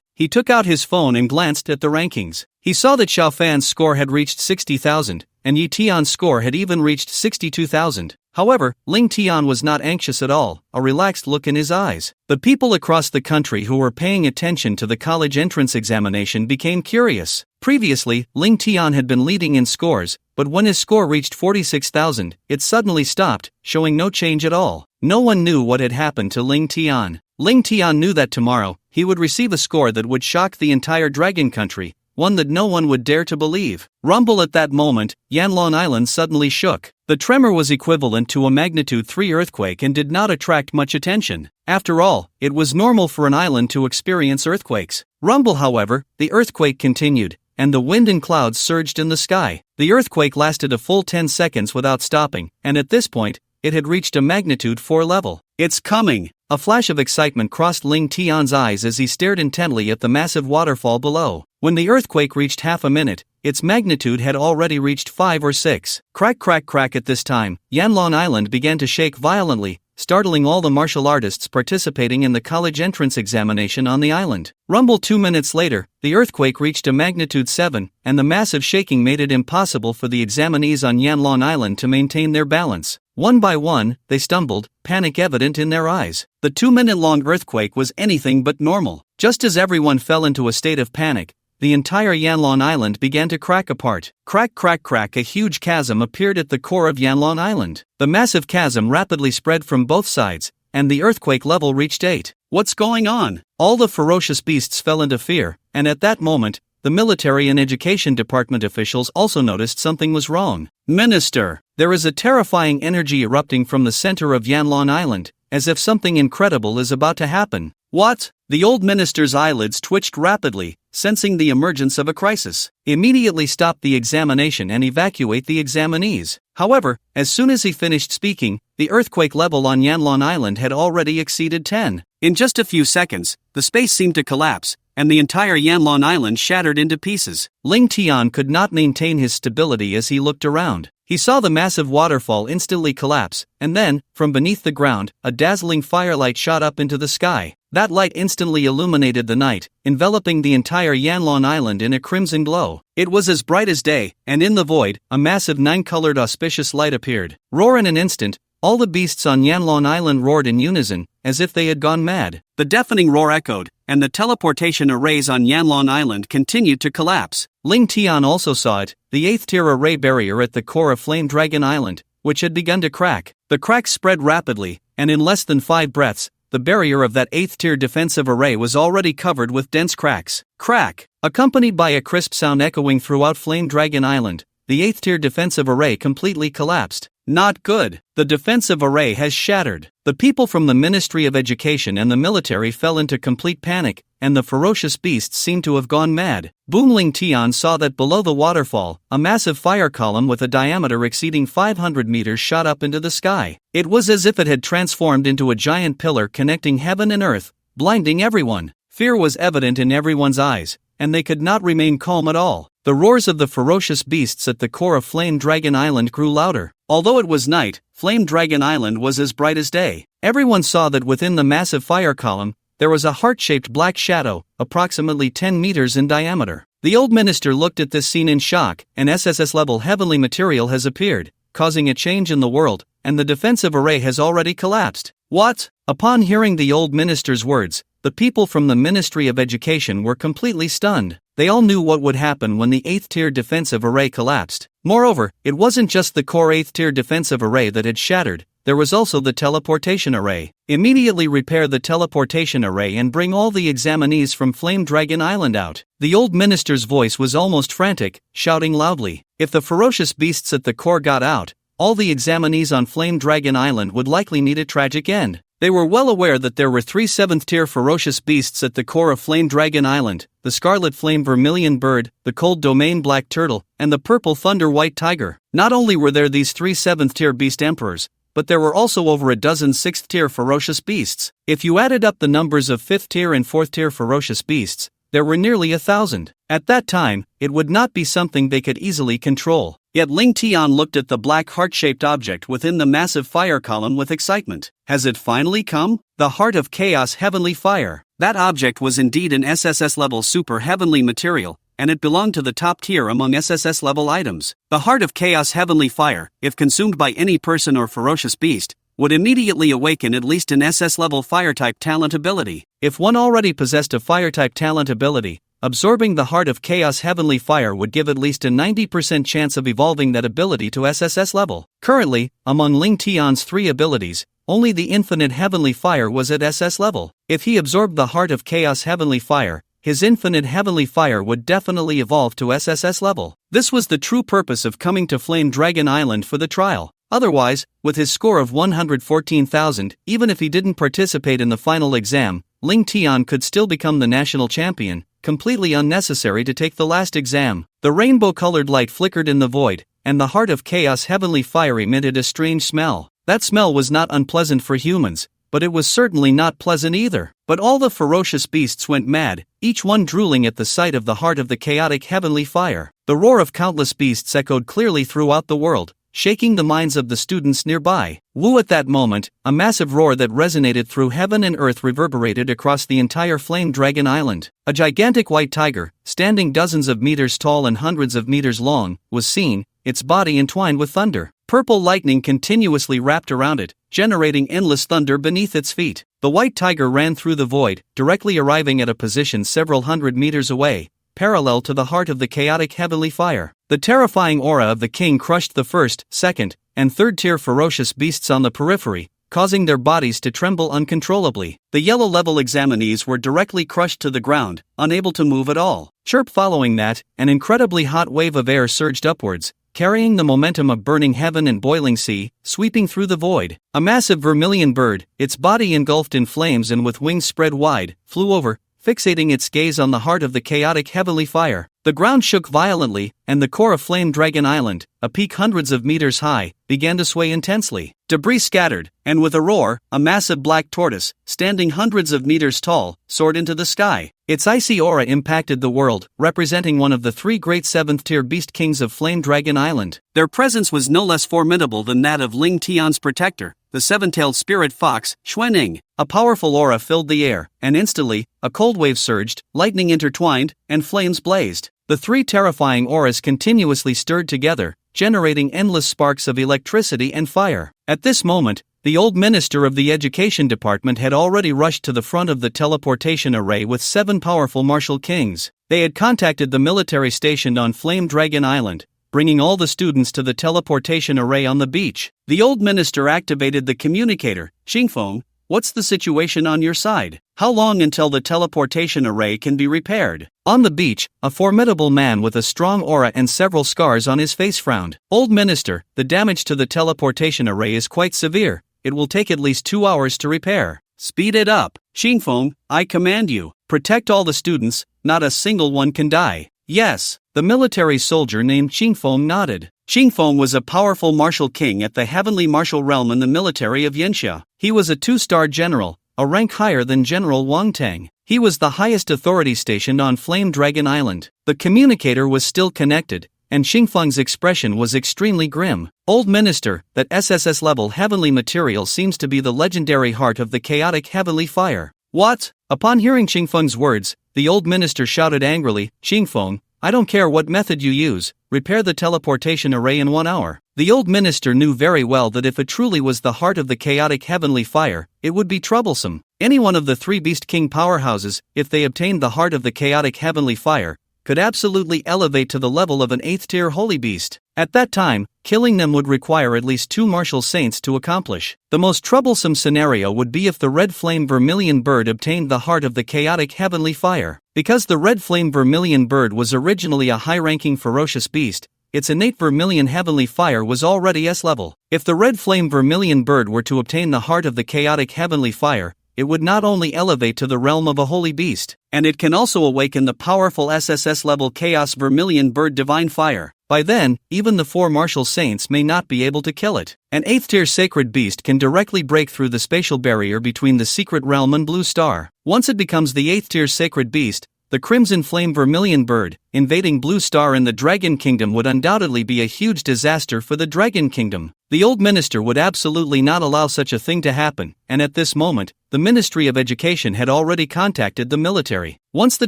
He took out his phone and glanced at the rankings. He saw that Xiaofan's score had reached 60,000, and Yi Tian's score had even reached 62,000. However, Ling Tian was not anxious at all, a relaxed look in his eyes. The people across the country who were paying attention to the college entrance examination became curious. Previously, Ling Tian had been leading in scores, but when his score reached 46,000, it suddenly stopped, showing no change at all. No one knew what had happened to Ling Tian. Ling Tian knew that tomorrow, he would receive a score that would shock the entire dragon country, one that no one would dare to believe. Rumble. At that moment, Yanlong Island suddenly shook. The tremor was equivalent to a magnitude 3 earthquake and did not attract much attention. After all, it was normal for an island to experience earthquakes. Rumble. However, the earthquake continued, and the wind and clouds surged in the sky. The earthquake lasted a full 10 seconds without stopping, and at this point, it had reached a magnitude 4 level. "It's coming!" A flash of excitement crossed Ling Tian's eyes as he stared intently at the massive waterfall below. When the earthquake reached half a minute, its magnitude had already reached 5 or 6. Crack, crack, crack. At this time, Yanlong Island began to shake violently, startling all the martial artists participating in the college entrance examination on the island. Rumble. 2 minutes later, the earthquake reached a magnitude 7, and the massive shaking made it impossible for the examinees on Yanlong Island to maintain their balance. One by one, they stumbled, panic evident in their eyes. The 2-minute-long earthquake was anything but normal. Just as everyone fell into a state of panic, the entire Yanlong Island began to crack apart. Crack, crack, crack. A huge chasm appeared at the core of Yanlong Island. The massive chasm rapidly spread from both sides, and the earthquake level reached 8. "What's going on?" All the ferocious beasts fell into fear, and at that moment, the military and education department officials also noticed something was wrong. "Minister, there is a terrifying energy erupting from the center of Yanlong Island, as if something incredible is about to happen." What? The old minister's eyelids twitched rapidly, sensing the emergence of a crisis. Immediately stop the examination and evacuate the examinees. However, as soon as he finished speaking, the earthquake level on Yanlon Island had already exceeded 10. In just a few seconds, the space seemed to collapse, and the entire Yanlon Island shattered into pieces. Ling Tian could not maintain his stability as he looked around. He saw the massive waterfall instantly collapse, and then, from beneath the ground, a dazzling firelight shot up into the sky. That light instantly illuminated the night, enveloping the entire Yanlon Island in a crimson glow. It was as bright as day, and in the void, a massive 9-colored auspicious light appeared. Roar in an instant, all the beasts on Yanlon Island roared in unison, as if they had gone mad. The deafening roar echoed, and the teleportation arrays on Yanlon Island continued to collapse. Ling Tian also saw it, the 8th-tier array barrier at the core of Flame Dragon Island, which had begun to crack. The cracks spread rapidly, and in less than 5 breaths, the barrier of that 8th-tier defensive array was already covered with dense cracks. Crack! Accompanied by a crisp sound echoing throughout Flame Dragon Island, the 8th-tier defensive array completely collapsed. Not good. The defensive array has shattered. The people from the Ministry of Education and the military fell into complete panic, and the ferocious beasts seemed to have gone mad. Ling Tian saw that below the waterfall, a massive fire column with a diameter exceeding 500 meters shot up into the sky. It was as if it had transformed into a giant pillar connecting heaven and earth, blinding everyone. Fear was evident in everyone's eyes, and they could not remain calm at all. The roars of the ferocious beasts at the core of Flame Dragon Island grew louder. Although it was night, Flame Dragon Island was as bright as day. Everyone saw that within the massive fire column, there was a heart-shaped black shadow, approximately 10 meters in diameter. The old minister looked at this scene in shock. An SSSS-level heavenly material has appeared, causing a change in the world, and the defensive array has already collapsed. What? Upon hearing the old minister's words, the people from the Ministry of Education were completely stunned. They all knew what would happen when the 8th-tier defensive array collapsed. Moreover, it wasn't just the core 8th-tier defensive array that had shattered, there was also the teleportation array. Immediately repair the teleportation array and bring all the examinees from Flame Dragon Island out. The old minister's voice was almost frantic, shouting loudly. If the ferocious beasts at the core got out, all the examinees on Flame Dragon Island would likely meet a tragic end. They were well aware that there were 3 7th-tier ferocious beasts at the core of Flame Dragon Island, the Scarlet Flame Vermilion Bird, the Cold Domain Black Turtle, and the Purple Thunder White Tiger. Not only were there these 3 7th-tier beast emperors, but there were also over a dozen 6th-tier ferocious beasts. If you added up the numbers of 5th-tier and 4th-tier ferocious beasts, there were nearly 1,000. At that time, it would not be something they could easily control. Yet Ling Tian looked at the black heart-shaped object within the massive fire column with excitement. Has it finally come? The Heart of Chaos Heavenly Fire. That object was indeed an SSS-level super heavenly material, and it belonged to the top tier among SSS-level items. The Heart of Chaos Heavenly Fire, if consumed by any person or ferocious beast, would immediately awaken at least an SS-level fire-type talent ability. If one already possessed a fire-type talent ability, absorbing the Heart of Chaos Heavenly Fire would give at least a 90% chance of evolving that ability to SSS level. Currently, among Ling Tian's 3 abilities, only the Infinite Heavenly Fire was at SS level. If he absorbed the Heart of Chaos Heavenly Fire, his Infinite Heavenly Fire would definitely evolve to SSS level. This was the true purpose of coming to Flame Dragon Island for the trial. Otherwise, with his score of 114,000, even if he didn't participate in the final exam, Ling Tian could still become the national champion, completely unnecessary to take the last exam. The rainbow-colored light flickered in the void, and the Heart of Chaos Heavenly Fire emitted a strange smell. That smell was not unpleasant for humans, but it was certainly not pleasant either. But all the ferocious beasts went mad, each one drooling at the sight of the Heart of the Chaotic Heavenly Fire. The roar of countless beasts echoed clearly throughout the world, shaking the minds of the students nearby. Woo! At that moment, a massive roar that resonated through heaven and earth reverberated across the entire Flame Dragon Island. A gigantic white tiger, standing dozens of meters tall and hundreds of meters long, was seen, its body entwined with thunder. Purple lightning continuously wrapped around it, generating endless thunder beneath its feet. The white tiger ran through the void, directly arriving at a position several hundred meters away, parallel to the Heart of the Chaotic Heavenly Fire. The terrifying aura of the king crushed the 1st, 2nd, and 3rd-tier ferocious beasts on the periphery, causing their bodies to tremble uncontrollably. The yellow-level examinees were directly crushed to the ground, unable to move at all. Chirp! Following that, an incredibly hot wave of air surged upwards, carrying the momentum of burning heaven and boiling sea, sweeping through the void. A massive vermilion bird, its body engulfed in flames and with wings spread wide, flew over, fixating its gaze on the heart of the chaotic heavenly fire. The ground shook violently, and the core of Flame Dragon Island, a peak hundreds of meters high, began to sway intensely. Debris scattered, and with a roar, a massive black tortoise, standing hundreds of meters tall, soared into the sky. Its icy aura impacted the world, representing one of the three great seventh-tier beast kings of Flame Dragon Island. Their presence was no less formidable than that of Ling Tian's protector, the seven-tailed spirit fox, Xuanning. A powerful aura filled the air, and instantly, a cold wave surged, lightning intertwined, and flames blazed. The three terrifying auras continuously stirred together, generating endless sparks of electricity and fire. At this moment, the old minister of the education department had already rushed to the front of the teleportation array with 7 powerful martial kings. They had contacted the military stationed on Flame Dragon Island, bringing all the students to the teleportation array on the beach. The old minister activated the communicator. Xingfeng, what's the situation on your side? How long until the teleportation array can be repaired? On the beach, a formidable man with a strong aura and several scars on his face frowned. Old minister, the damage to the teleportation array is quite severe. It will take at least 2 hours to repair. Speed it up. Xingfeng, I command you. Protect all the students, not a single one can die. Yes, the military soldier named Xingfeng nodded. Xingfeng was a powerful martial king at the heavenly martial realm in the military of Yanxia. He was a 2-star general, a rank higher than General Wang Tang. He was the highest authority stationed on Flame Dragon Island. The communicator was still connected, and Xingfeng's expression was extremely grim. Old minister, that SSSS-Level heavenly material seems to be the legendary heart of the chaotic heavenly fire. What? Upon hearing Xingfeng's words, the old minister shouted angrily, Xingfeng, I don't care what method you use, repair the teleportation array in 1 hour. The old minister knew very well that if it truly was the heart of the chaotic heavenly fire, it would be troublesome. Any one of the 3 Beast King powerhouses, if they obtained the heart of the chaotic heavenly fire, could absolutely elevate to the level of an 8th-tier holy beast. At that time, killing them would require at least 2 martial saints to accomplish. The most troublesome scenario would be if the red flame vermilion bird obtained the heart of the chaotic heavenly fire. Because the red flame vermilion bird was originally a high-ranking ferocious beast, its innate vermilion heavenly fire was already S-level. If the red flame vermilion bird were to obtain the heart of the chaotic heavenly fire, it would not only elevate to the realm of a holy beast, and it can also awaken the powerful SSS-level Chaos Vermilion Bird Divine Fire. By then, even the 4 martial saints may not be able to kill it. An 8th-tier sacred beast can directly break through the spatial barrier between the secret realm and Blue Star. Once it becomes the 8th-tier sacred beast, the Crimson Flame Vermilion Bird, invading Blue Star and the Dragon Kingdom would undoubtedly be a huge disaster for the Dragon Kingdom. The old minister would absolutely not allow such a thing to happen, and at this moment, the Ministry of Education had already contacted the military. Once the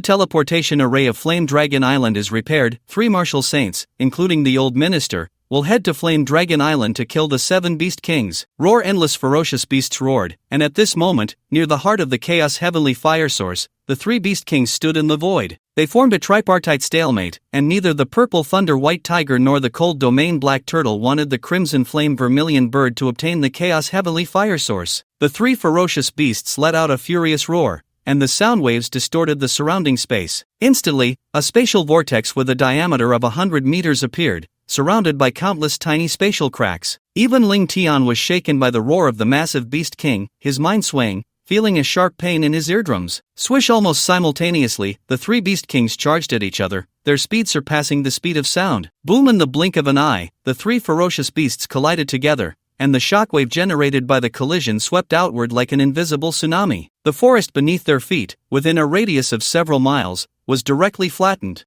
teleportation array of Flame Dragon Island is repaired, 3 martial saints, including the old minister, will head to Flame Dragon Island to kill the 7 Beast Kings. Roar endless ferocious beasts roared, and at this moment, near the heart of the Chaos Heavenly Fire Source, the 3 Beast Kings stood in the void. They formed a tripartite stalemate, and neither the Purple Thunder White Tiger nor the Cold Domain Black Turtle wanted the Crimson Flame Vermilion Bird to obtain the Chaos Heavenly Fire Source. The 3 ferocious beasts let out a furious roar, and the sound waves distorted the surrounding space. Instantly, a spatial vortex with a diameter of 100 meters appeared, surrounded by countless tiny spatial cracks. Even Ling Tian was shaken by the roar of the massive Beast King, his mind swaying, feeling a sharp pain in his eardrums. Swish! Almost simultaneously, the 3 Beast Kings charged at each other, their speed surpassing the speed of sound. Boom! In the blink of an eye, the 3 ferocious beasts collided together, and the shockwave generated by the collision swept outward like an invisible tsunami. The forest beneath their feet, within a radius of several miles, was directly flattened.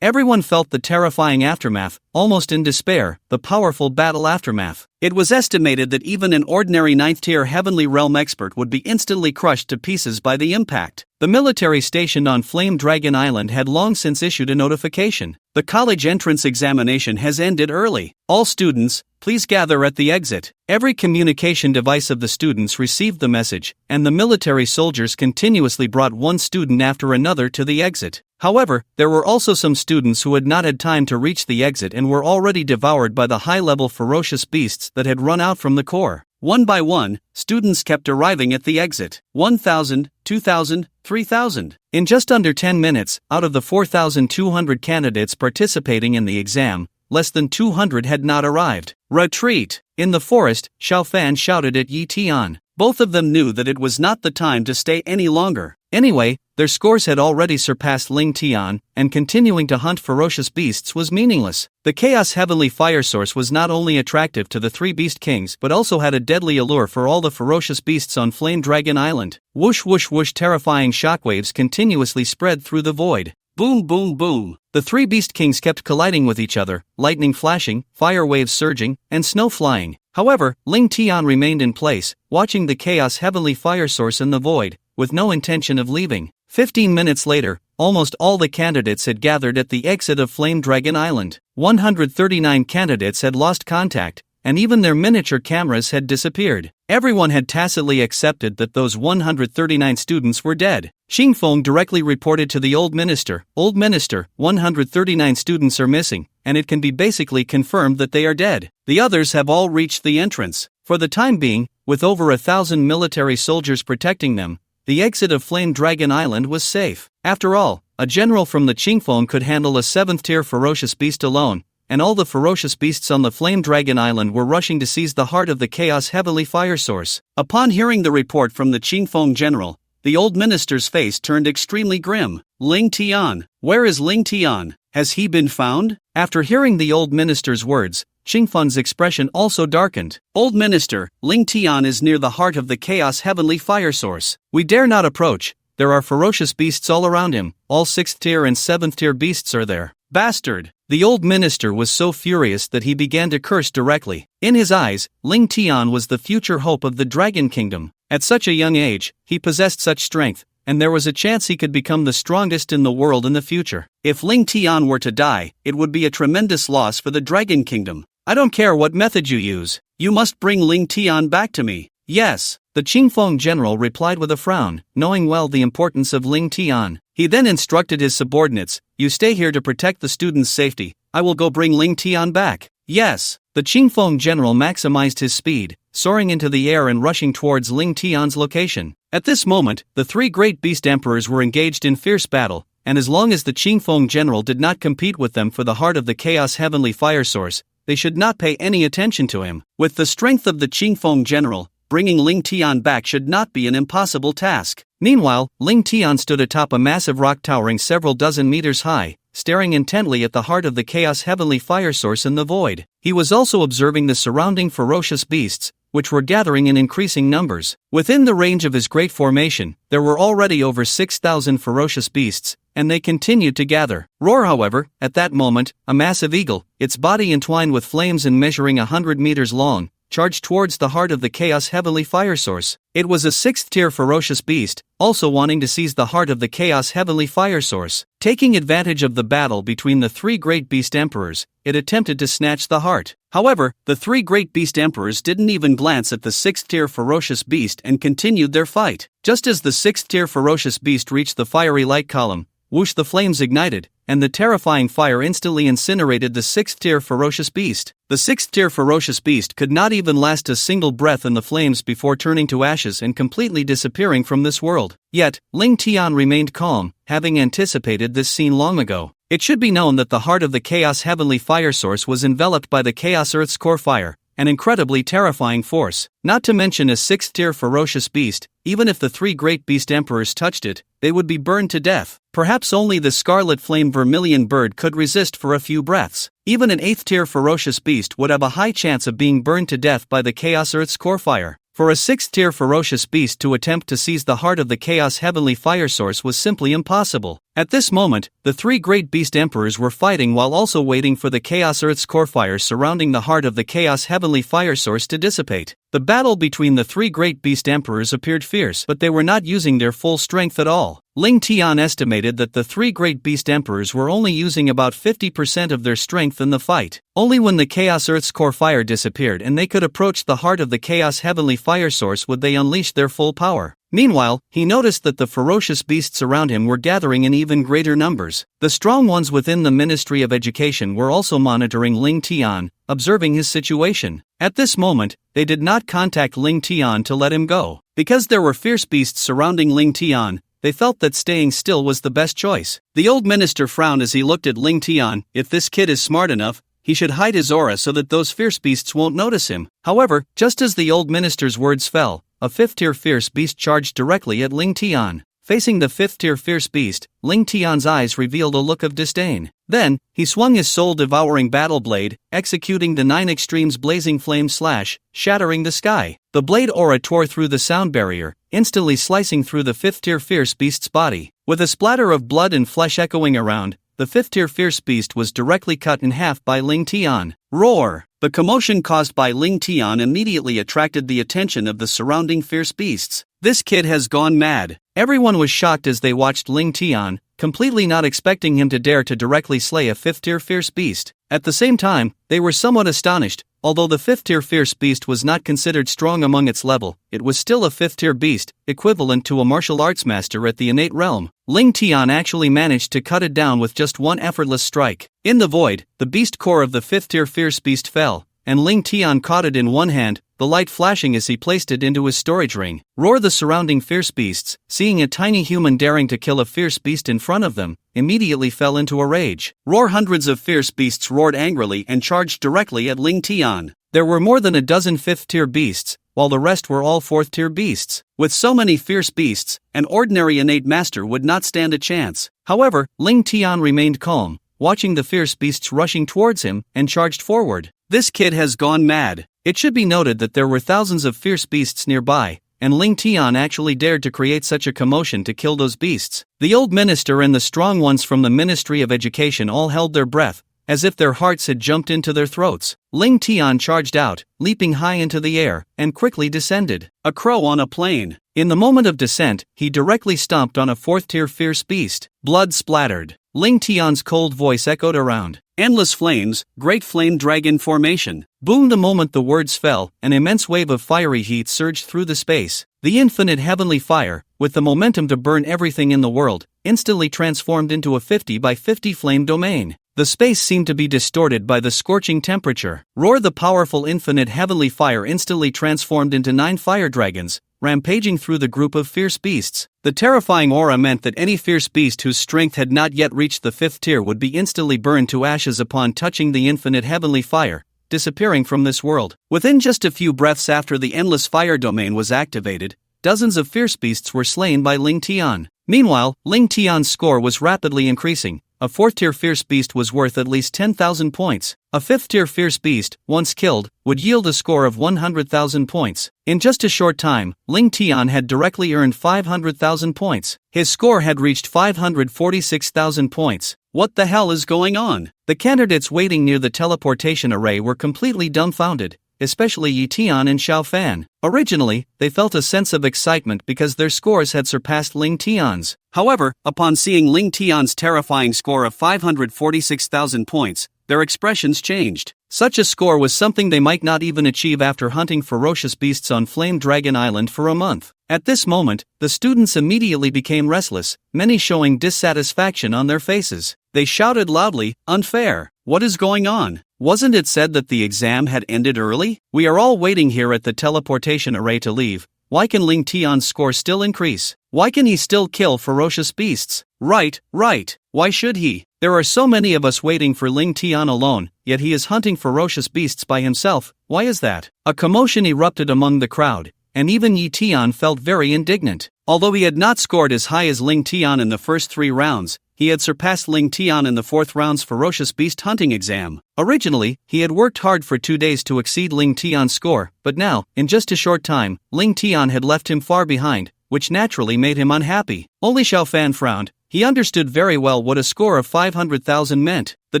Everyone felt the terrifying aftermath, almost in despair, the powerful battle aftermath. It was estimated that even an ordinary 9th-tier heavenly realm expert would be instantly crushed to pieces by the impact. The military stationed on Flame Dragon Island had long since issued a notification. The college entrance examination has ended early. All students, please gather at the exit. Every communication device of the students received the message, and the military soldiers continuously brought one student after another to the exit. However, there were also some students who had not had time to reach the exit and were already devoured by the high-level ferocious beasts that had run out from the core. One by one, students kept arriving at the exit. 1,000, 2,000, 3,000. In just under 10 minutes, out of the 4,200 candidates participating in the exam, less than 200 had not arrived. Retreat! In the forest, Xiao Fan shouted at Yi Tian. Both of them knew that it was not the time to stay any longer. Anyway, their scores had already surpassed Ling Tian, and continuing to hunt ferocious beasts was meaningless. The Chaos Heavenly Fire Source was not only attractive to the three Beast Kings but also had a deadly allure for all the ferocious beasts on Flame Dragon Island. Whoosh whoosh whoosh, terrifying shockwaves continuously spread through the void. Boom boom boom. The three Beast Kings kept colliding with each other, lightning flashing, fire waves surging, and snow flying. However, Ling Tian remained in place, watching the Chaos Heavenly Fire Source in the void, with no intention of leaving. 15 minutes later, almost all the candidates had gathered at the exit of Flame Dragon Island. 139 candidates had lost contact, and even their miniature cameras had disappeared. Everyone had tacitly accepted that those 139 students were dead. Xingfeng directly reported to the Old Minister, "Old Minister, 139 students are missing, and it can be basically confirmed that they are dead. The others have all reached the entrance." For the time being, with over 1,000 military soldiers protecting them, the exit of Flame Dragon Island was safe. After all, a general from the Qingfeng could handle a 7th-tier ferocious beast alone, and all the ferocious beasts on the Flame Dragon Island were rushing to seize the heart of the Chaos Heavenly Fire Source. Upon hearing the report from the Qingfeng general, the old minister's face turned extremely grim. Ling Tian. Where is Ling Tian? Has he been found? After hearing the old minister's words, Qingfeng's expression also darkened. Old minister, Ling Tian is near the heart of the Chaos Heavenly Fire Source. We dare not approach. There are ferocious beasts all around him. All 6th-tier and 7th-tier beasts are there. Bastard! The old minister was so furious that he began to curse directly. In his eyes, Ling Tian was the future hope of the Dragon Kingdom. At such a young age, he possessed such strength, and there was a chance he could become the strongest in the world in the future. If Ling Tian were to die, it would be a tremendous loss for the Dragon Kingdom. I don't care what method you use. You must bring Ling Tian back to me. Yes, the Qingfeng general replied with a frown, knowing well the importance of Ling Tian. He then instructed his subordinates, "You stay here to protect the students' safety. I will go bring Ling Tian back." Yes, the Qingfeng general maximized his speed, soaring into the air and rushing towards Ling Tian's location. At this moment, the three great beast emperors were engaged in fierce battle, and as long as the Qingfeng general did not compete with them for the heart of the Chaos Heavenly Fire Source, they should not pay any attention to him. With the strength of the Qingfeng general, bringing Ling Tian back should not be an impossible task. Meanwhile, Ling Tian stood atop a massive rock towering several dozen meters high, staring intently at the heart of the Chaos Heavenly Fire Source in the void. He was also observing the surrounding ferocious beasts, which were gathering in increasing numbers. Within the range of his great formation, there were already over 6,000 ferocious beasts, and they continued to gather. Roar, however, at that moment, a massive eagle, its body entwined with flames and measuring 100 meters long, charged towards the heart of the Chaos Heavenly Fire Source. It was a 6th-tier ferocious beast, also wanting to seize the heart of the Chaos Heavenly Fire Source. Taking advantage of the battle between the three great beast emperors, it attempted to snatch the heart. However, the three great beast emperors didn't even glance at the 6th-tier ferocious beast and continued their fight. Just as the 6th-tier ferocious beast reached the fiery light column, whoosh, the flames ignited, and the terrifying fire instantly incinerated the 6th-tier ferocious beast. The 6th-tier ferocious beast could not even last a single breath in the flames before turning to ashes and completely disappearing from this world. Yet, Ling Tian remained calm, having anticipated this scene long ago. It should be known that the heart of the Chaos Heavenly Fire Source was enveloped by the Chaos Earth's core fire, an incredibly terrifying force. Not to mention a 6th-tier ferocious beast, even if the three great beast emperors touched it, they would be burned to death. Perhaps only the scarlet flame vermilion bird could resist for a few breaths. Even an 8th-tier ferocious beast would have a high chance of being burned to death by the Chaos Earth's core fire. For a 6th-tier ferocious beast to attempt to seize the heart of the Chaos Heavenly Fire Source was simply impossible. At this moment, the three great beast emperors were fighting while also waiting for the Chaos Earth's core fire surrounding the heart of the Chaos Heavenly Fire Source to dissipate. The battle between the three great beast emperors appeared fierce, but they were not using their full strength at all. Ling Tian estimated that the three great beast emperors were only using about 50% of their strength in the fight. Only when the Chaos Earth's core fire disappeared and they could approach the heart of the Chaos Heavenly Fire Source would they unleash their full power. Meanwhile, he noticed that the ferocious beasts around him were gathering in even greater numbers. The strong ones within the Ministry of Education were also monitoring Ling Tian, observing his situation. At this moment, they did not contact Ling Tian to let him go. Because there were fierce beasts surrounding Ling Tian, they felt that staying still was the best choice. The old minister frowned as he looked at Ling Tian. If this kid is smart enough, he should hide his aura so that those fierce beasts won't notice him. However, just as the old minister's words fell, a 5th-tier fierce beast charged directly at Ling Tian. Facing the 5th-tier fierce beast, Ling Tian's eyes revealed a look of disdain. Then, he swung his soul-devouring battle blade, executing the 9 extremes blazing flame slash, shattering the sky. The blade aura tore through the sound barrier, instantly slicing through the 5th-tier fierce beast's body. With a splatter of blood and flesh echoing around, the 5th-tier fierce beast was directly cut in half by Ling Tian. Roar! The commotion caused by Ling Tian immediately attracted the attention of the surrounding fierce beasts. This kid has gone mad. Everyone was shocked as they watched Ling Tian, completely not expecting him to dare to directly slay a 5th-tier fierce beast. At the same time, they were somewhat astonished. Although the 5th-tier fierce beast was not considered strong among its level, it was still a 5th-tier beast, equivalent to a martial arts master at the innate realm. Ling Tian actually managed to cut it down with just one effortless strike. In the void, the beast core of the 5th-tier fierce beast fell, and Ling Tian caught it in one hand, the light flashing as he placed it into his storage ring. Roar! The surrounding fierce beasts, seeing a tiny human daring to kill a fierce beast in front of them, immediately fell into a rage. Roar! Hundreds of fierce beasts roared angrily and charged directly at Ling Tian. There were more than a dozen 5th-tier beasts, while the rest were all 4th-tier beasts. With so many fierce beasts, an ordinary innate master would not stand a chance. However, Ling Tian remained calm, watching the fierce beasts rushing towards him, and charged forward. This kid has gone mad. It should be noted that there were thousands of fierce beasts nearby, and Ling Tian actually dared to create such a commotion to kill those beasts. The old minister and the strong ones from the Ministry of Education all held their breath, as if their hearts had jumped into their throats. Ling Tian charged out, leaping high into the air, and quickly descended. A crow on a plane. In the moment of descent, he directly stomped on a 4th-tier fierce beast. Blood splattered. Ling Tian's cold voice echoed around. Endless flames, great flame dragon formation. Boom! The moment the words fell, an immense wave of fiery heat surged through the space. The infinite heavenly fire, with the momentum to burn everything in the world, instantly transformed into a 50 by 50 flame domain. The space seemed to be distorted by the scorching temperature. Roar! The powerful infinite heavenly fire instantly transformed into 9 fire dragons, rampaging through the group of fierce beasts. The terrifying aura meant that any fierce beast whose strength had not yet reached the 5th tier would be instantly burned to ashes upon touching the infinite heavenly fire, disappearing from this world. Within just a few breaths after the endless fire domain was activated, dozens of fierce beasts were slain by Ling Tian. Meanwhile, Ling Tian's score was rapidly increasing. A 4th-tier fierce beast was worth at least 10,000 points. A 5th-tier fierce beast, once killed, would yield a score of 100,000 points. In just a short time, Ling Tian had directly earned 500,000 points. His score had reached 546,000 points. What the hell is going on? The candidates waiting near the teleportation array were completely dumbfounded, especially Yi Tian and Xiao Fan. Originally, they felt a sense of excitement because their scores had surpassed Ling Tian's. However, upon seeing Ling Tian's terrifying score of 546,000 points, their expressions changed. Such a score was something they might not even achieve after hunting ferocious beasts on Flame Dragon Island for a month. At this moment, the students immediately became restless, many showing dissatisfaction on their faces. They shouted loudly, "Unfair! What is going on? Wasn't it said that the exam had ended early? We are all waiting here at the teleportation array to leave. Why can Ling Tian's score still increase? Why can he still kill ferocious beasts? Right. Why should he? There are so many of us waiting for Ling Tian alone, yet he is hunting ferocious beasts by himself. Why is that?" A commotion erupted among the crowd, and even Yi Tian felt very indignant. Although he had not scored as high as Ling Tian in the first 3 rounds, he had surpassed Ling Tian in the 4th round's ferocious beast hunting exam. Originally, he had worked hard for 2 days to exceed Ling Tian's score, but now, in just a short time, Ling Tian had left him far behind, which naturally made him unhappy. Only Xiao Fan frowned. He understood very well what a score of 500,000 meant. The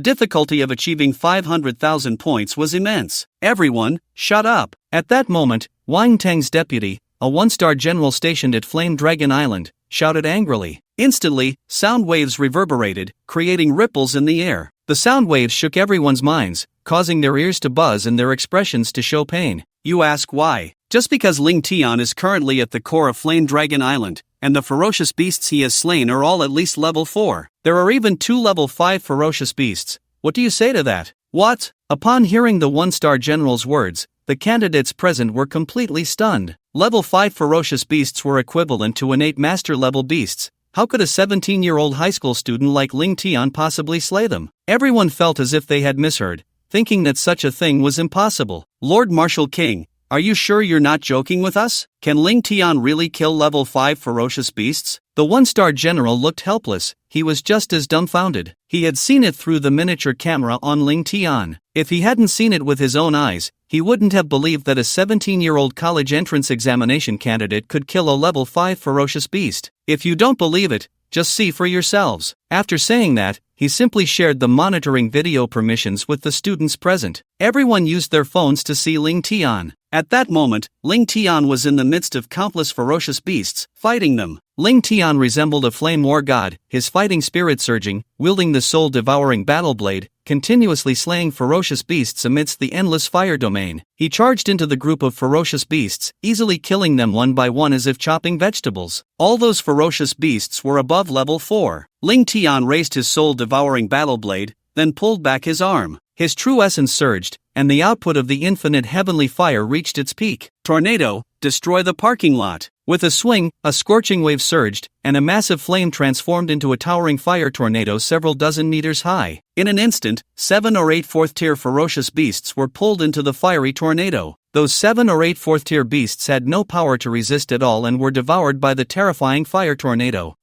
difficulty of achieving 500,000 points was immense. Everyone, shut up! At that moment, Wang Teng's deputy, a 1-star general stationed at Flame Dragon Island, shouted angrily. Instantly, sound waves reverberated, creating ripples in the air. The sound waves shook everyone's minds, causing their ears to buzz and their expressions to show pain. You ask why? Just because Ling Tian is currently at the core of Flame Dragon Island, and the ferocious beasts he has slain are all at least level 4. There are even 2 level 5 ferocious beasts. What do you say to that? What? Upon hearing the 1-star general's words, the candidates present were completely stunned. Level 5 ferocious beasts were equivalent to innate master level beasts. How could a 17-year-old high school student like Ling Tian possibly slay them? Everyone felt as if they had misheard, thinking that such a thing was impossible. Lord Marshal King, are you sure you're not joking with us? Can Ling Tian really kill level 5 ferocious beasts? The one-star general looked helpless. He was just as dumbfounded. He had seen it through the miniature camera on Ling Tian. If he hadn't seen it with his own eyes, he wouldn't have believed that a 17-year-old college entrance examination candidate could kill a level 5 ferocious beast. If you don't believe it, just see for yourselves. After saying that, he simply shared the monitoring video permissions with the students present. Everyone used their phones to see Ling Tian. At that moment, Ling Tian was in the midst of countless ferocious beasts, fighting them. Ling Tian resembled a flame war god, his fighting spirit surging, wielding the soul-devouring battle blade, continuously slaying ferocious beasts amidst the endless fire domain. He charged into the group of ferocious beasts, easily killing them one by one as if chopping vegetables. All those ferocious beasts were above level 4. Ling Tian raised his soul-devouring battle blade, then pulled back his arm. His true essence surged, and the output of the infinite heavenly fire reached its peak. Tornado, destroy the parking lot. With a swing, a scorching wave surged, and a massive flame transformed into a towering fire tornado several dozen meters high. In an instant, 7 or 8 fourth-tier ferocious beasts were pulled into the fiery tornado. Those 7 or 8 fourth-tier beasts had no power to resist at all and were devoured by the terrifying fire tornado.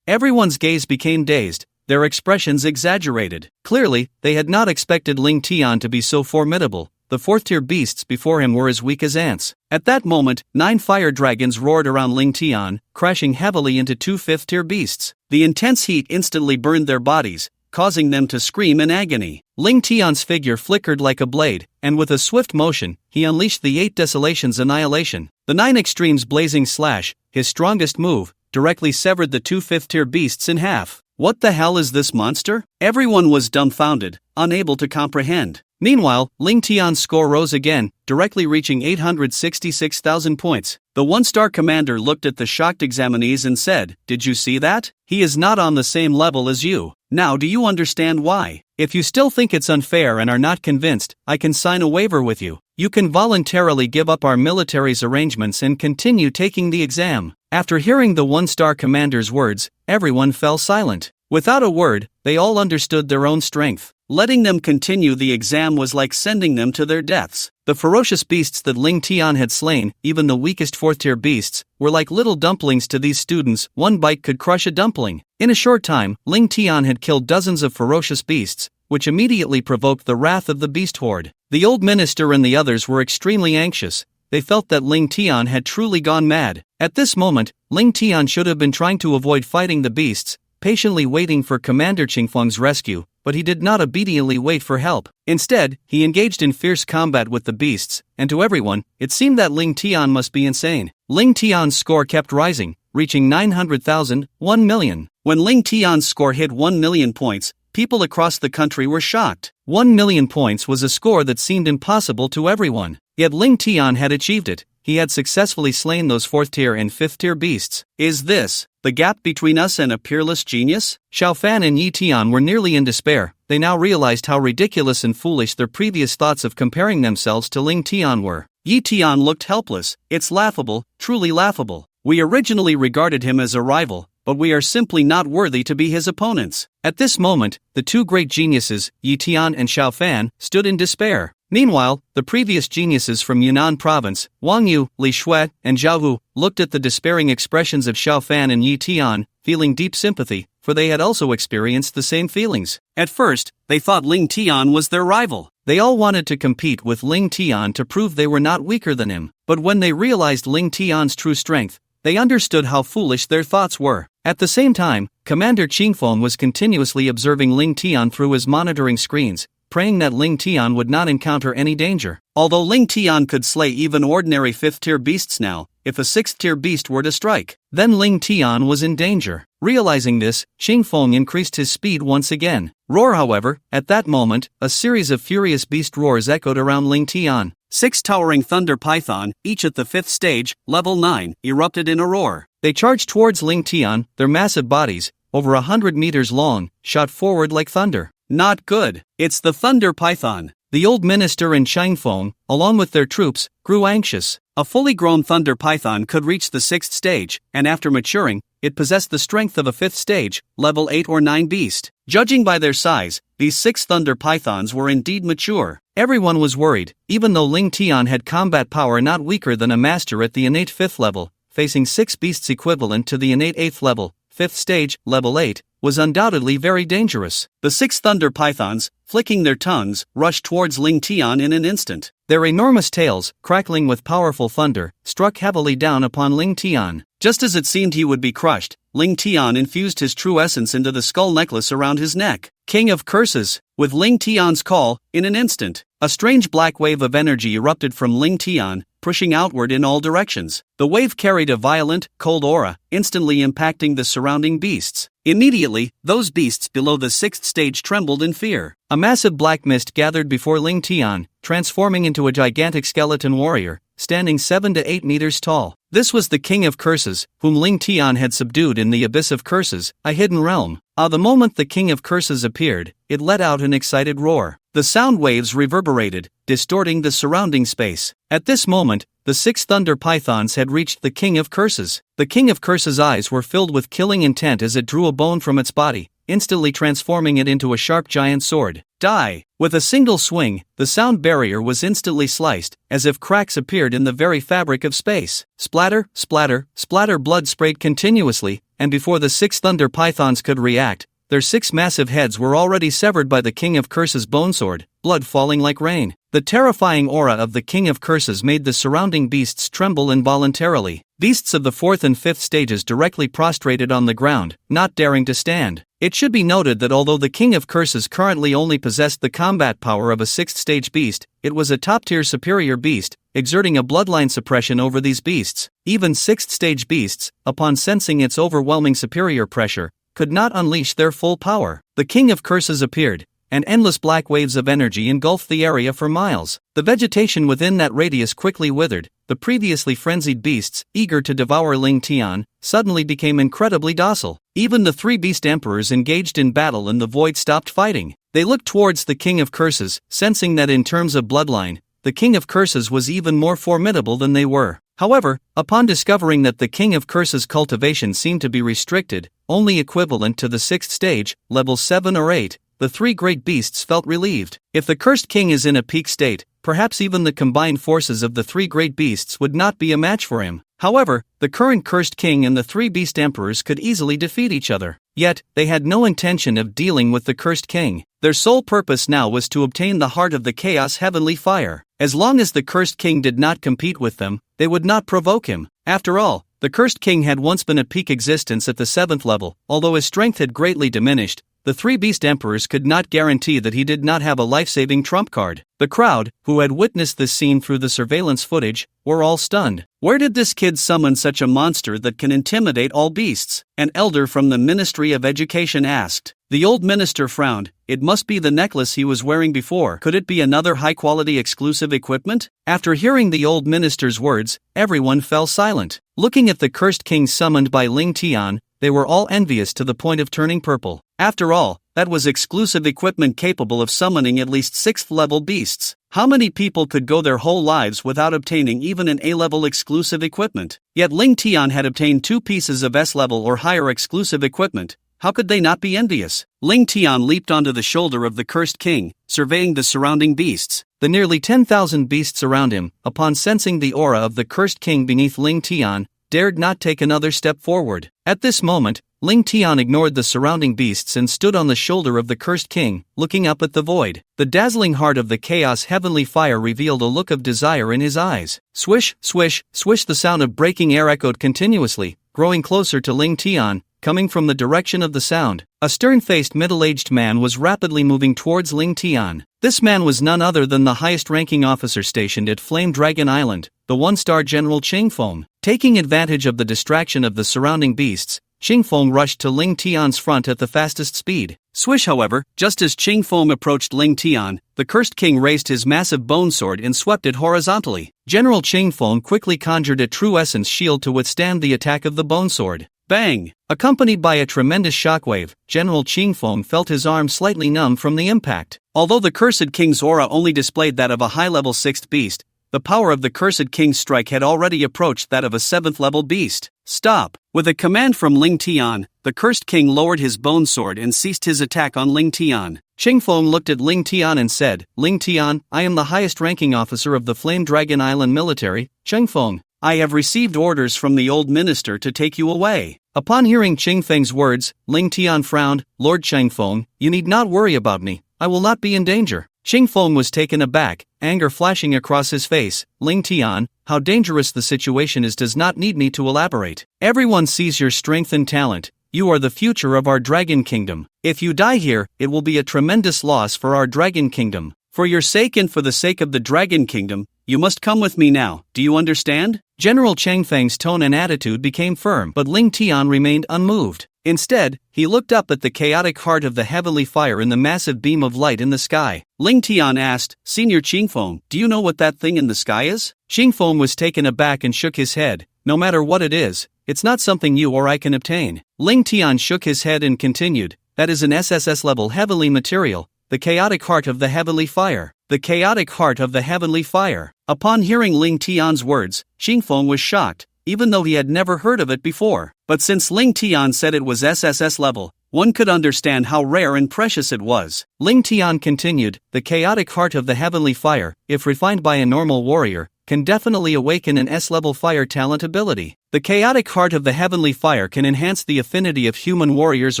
Everyone's gaze became dazed, their expressions exaggerated. Clearly, they had not expected Ling Tian to be so formidable. The fourth-tier beasts before him were as weak as ants. At that moment, 9 fire dragons roared around Ling Tian, crashing heavily into 2 fifth-tier beasts. The intense heat instantly burned their bodies, causing them to scream in agony. Ling Tian's figure flickered like a blade, and with a swift motion, he unleashed the 8 Desolations Annihilation. The 9 Extremes Blazing Slash, his strongest move, directly severed the 2 fifth-tier beasts in half. What the hell is this monster? Everyone was dumbfounded, unable to comprehend. Meanwhile, Ling Tian's score rose again, directly reaching 866,000 points. The one-star commander looked at the shocked examinees and said, "Did you see that? He is not on the same level as you. Now do you understand why? If you still think it's unfair and are not convinced, I can sign a waiver with you. You can voluntarily give up our military's arrangements and continue taking the exam." After hearing the one-star commander's words, everyone fell silent. Without a word, they all understood their own strength. Letting them continue the exam was like sending them to their deaths. The ferocious beasts that Ling Tian had slain, even the weakest fourth-tier beasts, were like little dumplings to these students. One bite could crush a dumpling. In a short time, Ling Tian had killed dozens of ferocious beasts, which immediately provoked the wrath of the beast horde. The old minister and the others were extremely anxious. They felt that Ling Tian had truly gone mad. At this moment, Ling Tian should have been trying to avoid fighting the beasts, patiently waiting for Commander Qingfeng's rescue, but he did not obediently wait for help. Instead, he engaged in fierce combat with the beasts, and to everyone, it seemed that Ling Tian must be insane. Ling Tian's score kept rising, reaching 900,000, 1 million. When Ling Tian's score hit 1 million points, people across the country were shocked. 1 million points was a score that seemed impossible to everyone. Yet Ling Tian had achieved it. He had successfully slain those 4th-tier and 5th-tier beasts. Is this the gap between us and a peerless genius? Xiao Fan and Yi Tian were nearly in despair. They now realized how ridiculous and foolish their previous thoughts of comparing themselves to Ling Tian were. Yi Tian looked helpless. It's laughable, truly laughable. We originally regarded him as a rival, but we are simply not worthy to be his opponents. At this moment, the 2 great geniuses, Yi Tian and Xiao Fan, stood in despair. Meanwhile, the previous geniuses from Yunnan province, Wang Yu, Li Shui, and Zhao Hu, looked at the despairing expressions of Xiao Fan and Yi Tian, feeling deep sympathy, for they had also experienced the same feelings. At first, they thought Ling Tian was their rival. They all wanted to compete with Ling Tian to prove they were not weaker than him. But when they realized Ling Tian's true strength, they understood how foolish their thoughts were. At the same time, Commander Qingfeng was continuously observing Ling Tian through his monitoring screens, praying that Ling Tian would not encounter any danger. Although Ling Tian could slay even ordinary 5th-tier beasts now, if a 6th-tier beast were to strike, then Ling Tian was in danger. Realizing this, Qingfeng increased his speed once again. Roar, however, at that moment, a series of furious beast roars echoed around Ling Tian. 6 towering thunder python, each at the 5th stage, level 9, erupted in a roar. They charged towards Ling Tian, their massive bodies, over 100 meters long, shot forward like thunder. Not good. It's the thunder python. The old minister and Changfeng, along with their troops, grew anxious. A fully grown thunder python could reach the 6th stage, and after maturing, it possessed the strength of a 5th stage, level 8 or 9 beast. Judging by their size, these 6 thunder pythons were indeed mature. Everyone was worried, even though Ling Tian had combat power not weaker than a master at the innate 5th level, facing 6 beasts equivalent to the innate 8th level, 5th stage, level 8, was undoubtedly very dangerous. The 6 thunder pythons, flicking their tongues, rushed towards Ling Tian in an instant. Their enormous tails, crackling with powerful thunder, struck heavily down upon Ling Tian. Just as it seemed he would be crushed, Ling Tian infused his true essence into the skull necklace around his neck. King of Curses! With Ling Tian's call, in an instant, a strange black wave of energy erupted from Ling Tian, pushing outward in all directions. The wave carried a violent, cold aura, instantly impacting the surrounding beasts. Immediately, those beasts below the 6th stage trembled in fear. A massive black mist gathered before Ling Tian, transforming into a gigantic skeleton warrior, standing 7 to 8 meters tall. This was the King of Curses, whom Ling Tian had subdued in the Abyss of Curses, a hidden realm. The moment the King of Curses appeared, it let out an excited roar. The sound waves reverberated, distorting the surrounding space. At this moment, the 6 thunder pythons had reached the King of Curses. The King of Curses' eyes were filled with killing intent as it drew a bone from its body, instantly transforming it into a sharp giant sword. Die! With a single swing, the sound barrier was instantly sliced, as if cracks appeared in the very fabric of space. Splatter, splatter, splatter, blood sprayed continuously, and before the 6 thunder pythons could react, their 6 massive heads were already severed by the King of Curses' bone sword, blood falling like rain. The terrifying aura of the King of Curses made the surrounding beasts tremble involuntarily. Beasts of the 4th and 5th stages directly prostrated on the ground, not daring to stand. It should be noted that although the King of Curses currently only possessed the combat power of a 6th stage beast, it was a top-tier superior beast, exerting a bloodline suppression over these beasts. Even 6th stage beasts, upon sensing its overwhelming superior pressure, could not unleash their full power. The King of Curses appeared, and endless black waves of energy engulfed the area for miles. The vegetation within that radius quickly withered. The previously frenzied beasts, eager to devour Ling Tian, suddenly became incredibly docile. Even the 3 beast emperors engaged in battle in the void stopped fighting. They looked towards the King of Curses, sensing that in terms of bloodline, the King of Curses was even more formidable than they were. However, upon discovering that the King of Curses' cultivation seemed to be restricted, only equivalent to the 6th stage, level 7 or 8, the 3 great beasts felt relieved. If the cursed king is in a peak state, perhaps even the combined forces of the 3 great beasts would not be a match for him. However, the current cursed king and the 3 beast emperors could easily defeat each other. Yet, they had no intention of dealing with the cursed king. Their sole purpose now was to obtain the heart of the chaos heavenly fire. As long as the cursed king did not compete with them, they would not provoke him. After all, the cursed king had once been a peak existence at the 7th level. Although his strength had greatly diminished, the 3 beast emperors could not guarantee that he did not have a life-saving trump card. The crowd, who had witnessed this scene through the surveillance footage, were all stunned. Where did this kid summon such a monster that can intimidate all beasts? An elder from the Ministry of Education asked. The old minister frowned. It must be the necklace he was wearing before. Could it be another high-quality exclusive equipment? After hearing the old minister's words, everyone fell silent. Looking at the cursed king summoned by Ling Tian, they were all envious to the point of turning purple. After all, that was exclusive equipment capable of summoning at least 6th-level beasts. How many people could go their whole lives without obtaining even an A-level exclusive equipment? Yet Ling Tian had obtained 2 pieces of S-level or higher exclusive equipment. How could they not be envious? Ling Tian leaped onto the shoulder of the cursed king, surveying the surrounding beasts. The nearly 10,000 beasts around him, upon sensing the aura of the cursed king beneath Ling Tian, dared not take another step forward. At this moment, Ling Tian ignored the surrounding beasts and stood on the shoulder of the cursed king, looking up at the void. The dazzling heart of the chaos heavenly fire revealed a look of desire in his eyes. Swish, swish, swish, the sound of breaking air echoed continuously, growing closer to Ling Tian, coming from the direction of the sound. A stern-faced middle-aged man was rapidly moving towards Ling Tian. This man was none other than the highest-ranking officer stationed at Flame Dragon Island, the 1-star General Qingfeng. Taking advantage of the distraction of the surrounding beasts, Qingfeng rushed to Ling Tian's front at the fastest speed. Swish, however, just as Qingfeng approached Ling Tian, the cursed king raised his massive bone sword and swept it horizontally. General Qingfeng quickly conjured a true essence shield to withstand the attack of the bone sword. Bang! Accompanied by a tremendous shockwave, General Qingfeng felt his arm slightly numb from the impact. Although the Cursed King's aura only displayed that of a high-level 6th beast, the power of the Cursed King's strike had already approached that of a 7th-level beast. Stop! With a command from Ling Tian, the Cursed King lowered his bone sword and ceased his attack on Ling Tian. Qingfeng looked at Ling Tian and said, Ling Tian, I am the highest-ranking officer of the Flame Dragon Island military. Qingfeng, I have received orders from the old minister to take you away. Upon hearing Qingfeng's words, Ling Tian frowned. Lord Qingfeng, you need not worry about me. I will not be in danger. Qingfeng was taken aback, anger flashing across his face. Ling Tian, how dangerous the situation is does not need me to elaborate. Everyone sees your strength and talent. You are the future of our Dragon Kingdom. If you die here, it will be a tremendous loss for our Dragon Kingdom. For your sake and for the sake of the Dragon Kingdom, you must come with me now. Do you understand? General Qingfeng's tone and attitude became firm, but Ling Tian remained unmoved. Instead, he looked up at the chaotic heart of the heavenly fire in the massive beam of light in the sky. Ling Tian asked, Senior Qingfeng, do you know what that thing in the sky is? Qingfeng was taken aback and shook his head. No matter what it is, it's not something you or I can obtain. Ling Tian shook his head and continued, that is an SSS-level heavenly material, the chaotic heart of the heavenly fire. The chaotic heart of the heavenly fire. Upon hearing Ling Tian's words, Qingfeng was shocked, even though he had never heard of it before. But since Ling Tian said it was SSS level, one could understand how rare and precious it was. Ling Tian continued, the chaotic heart of the heavenly fire, if refined by a normal warrior, can definitely awaken an S-level fire talent ability. The chaotic heart of the heavenly fire can enhance the affinity of human warriors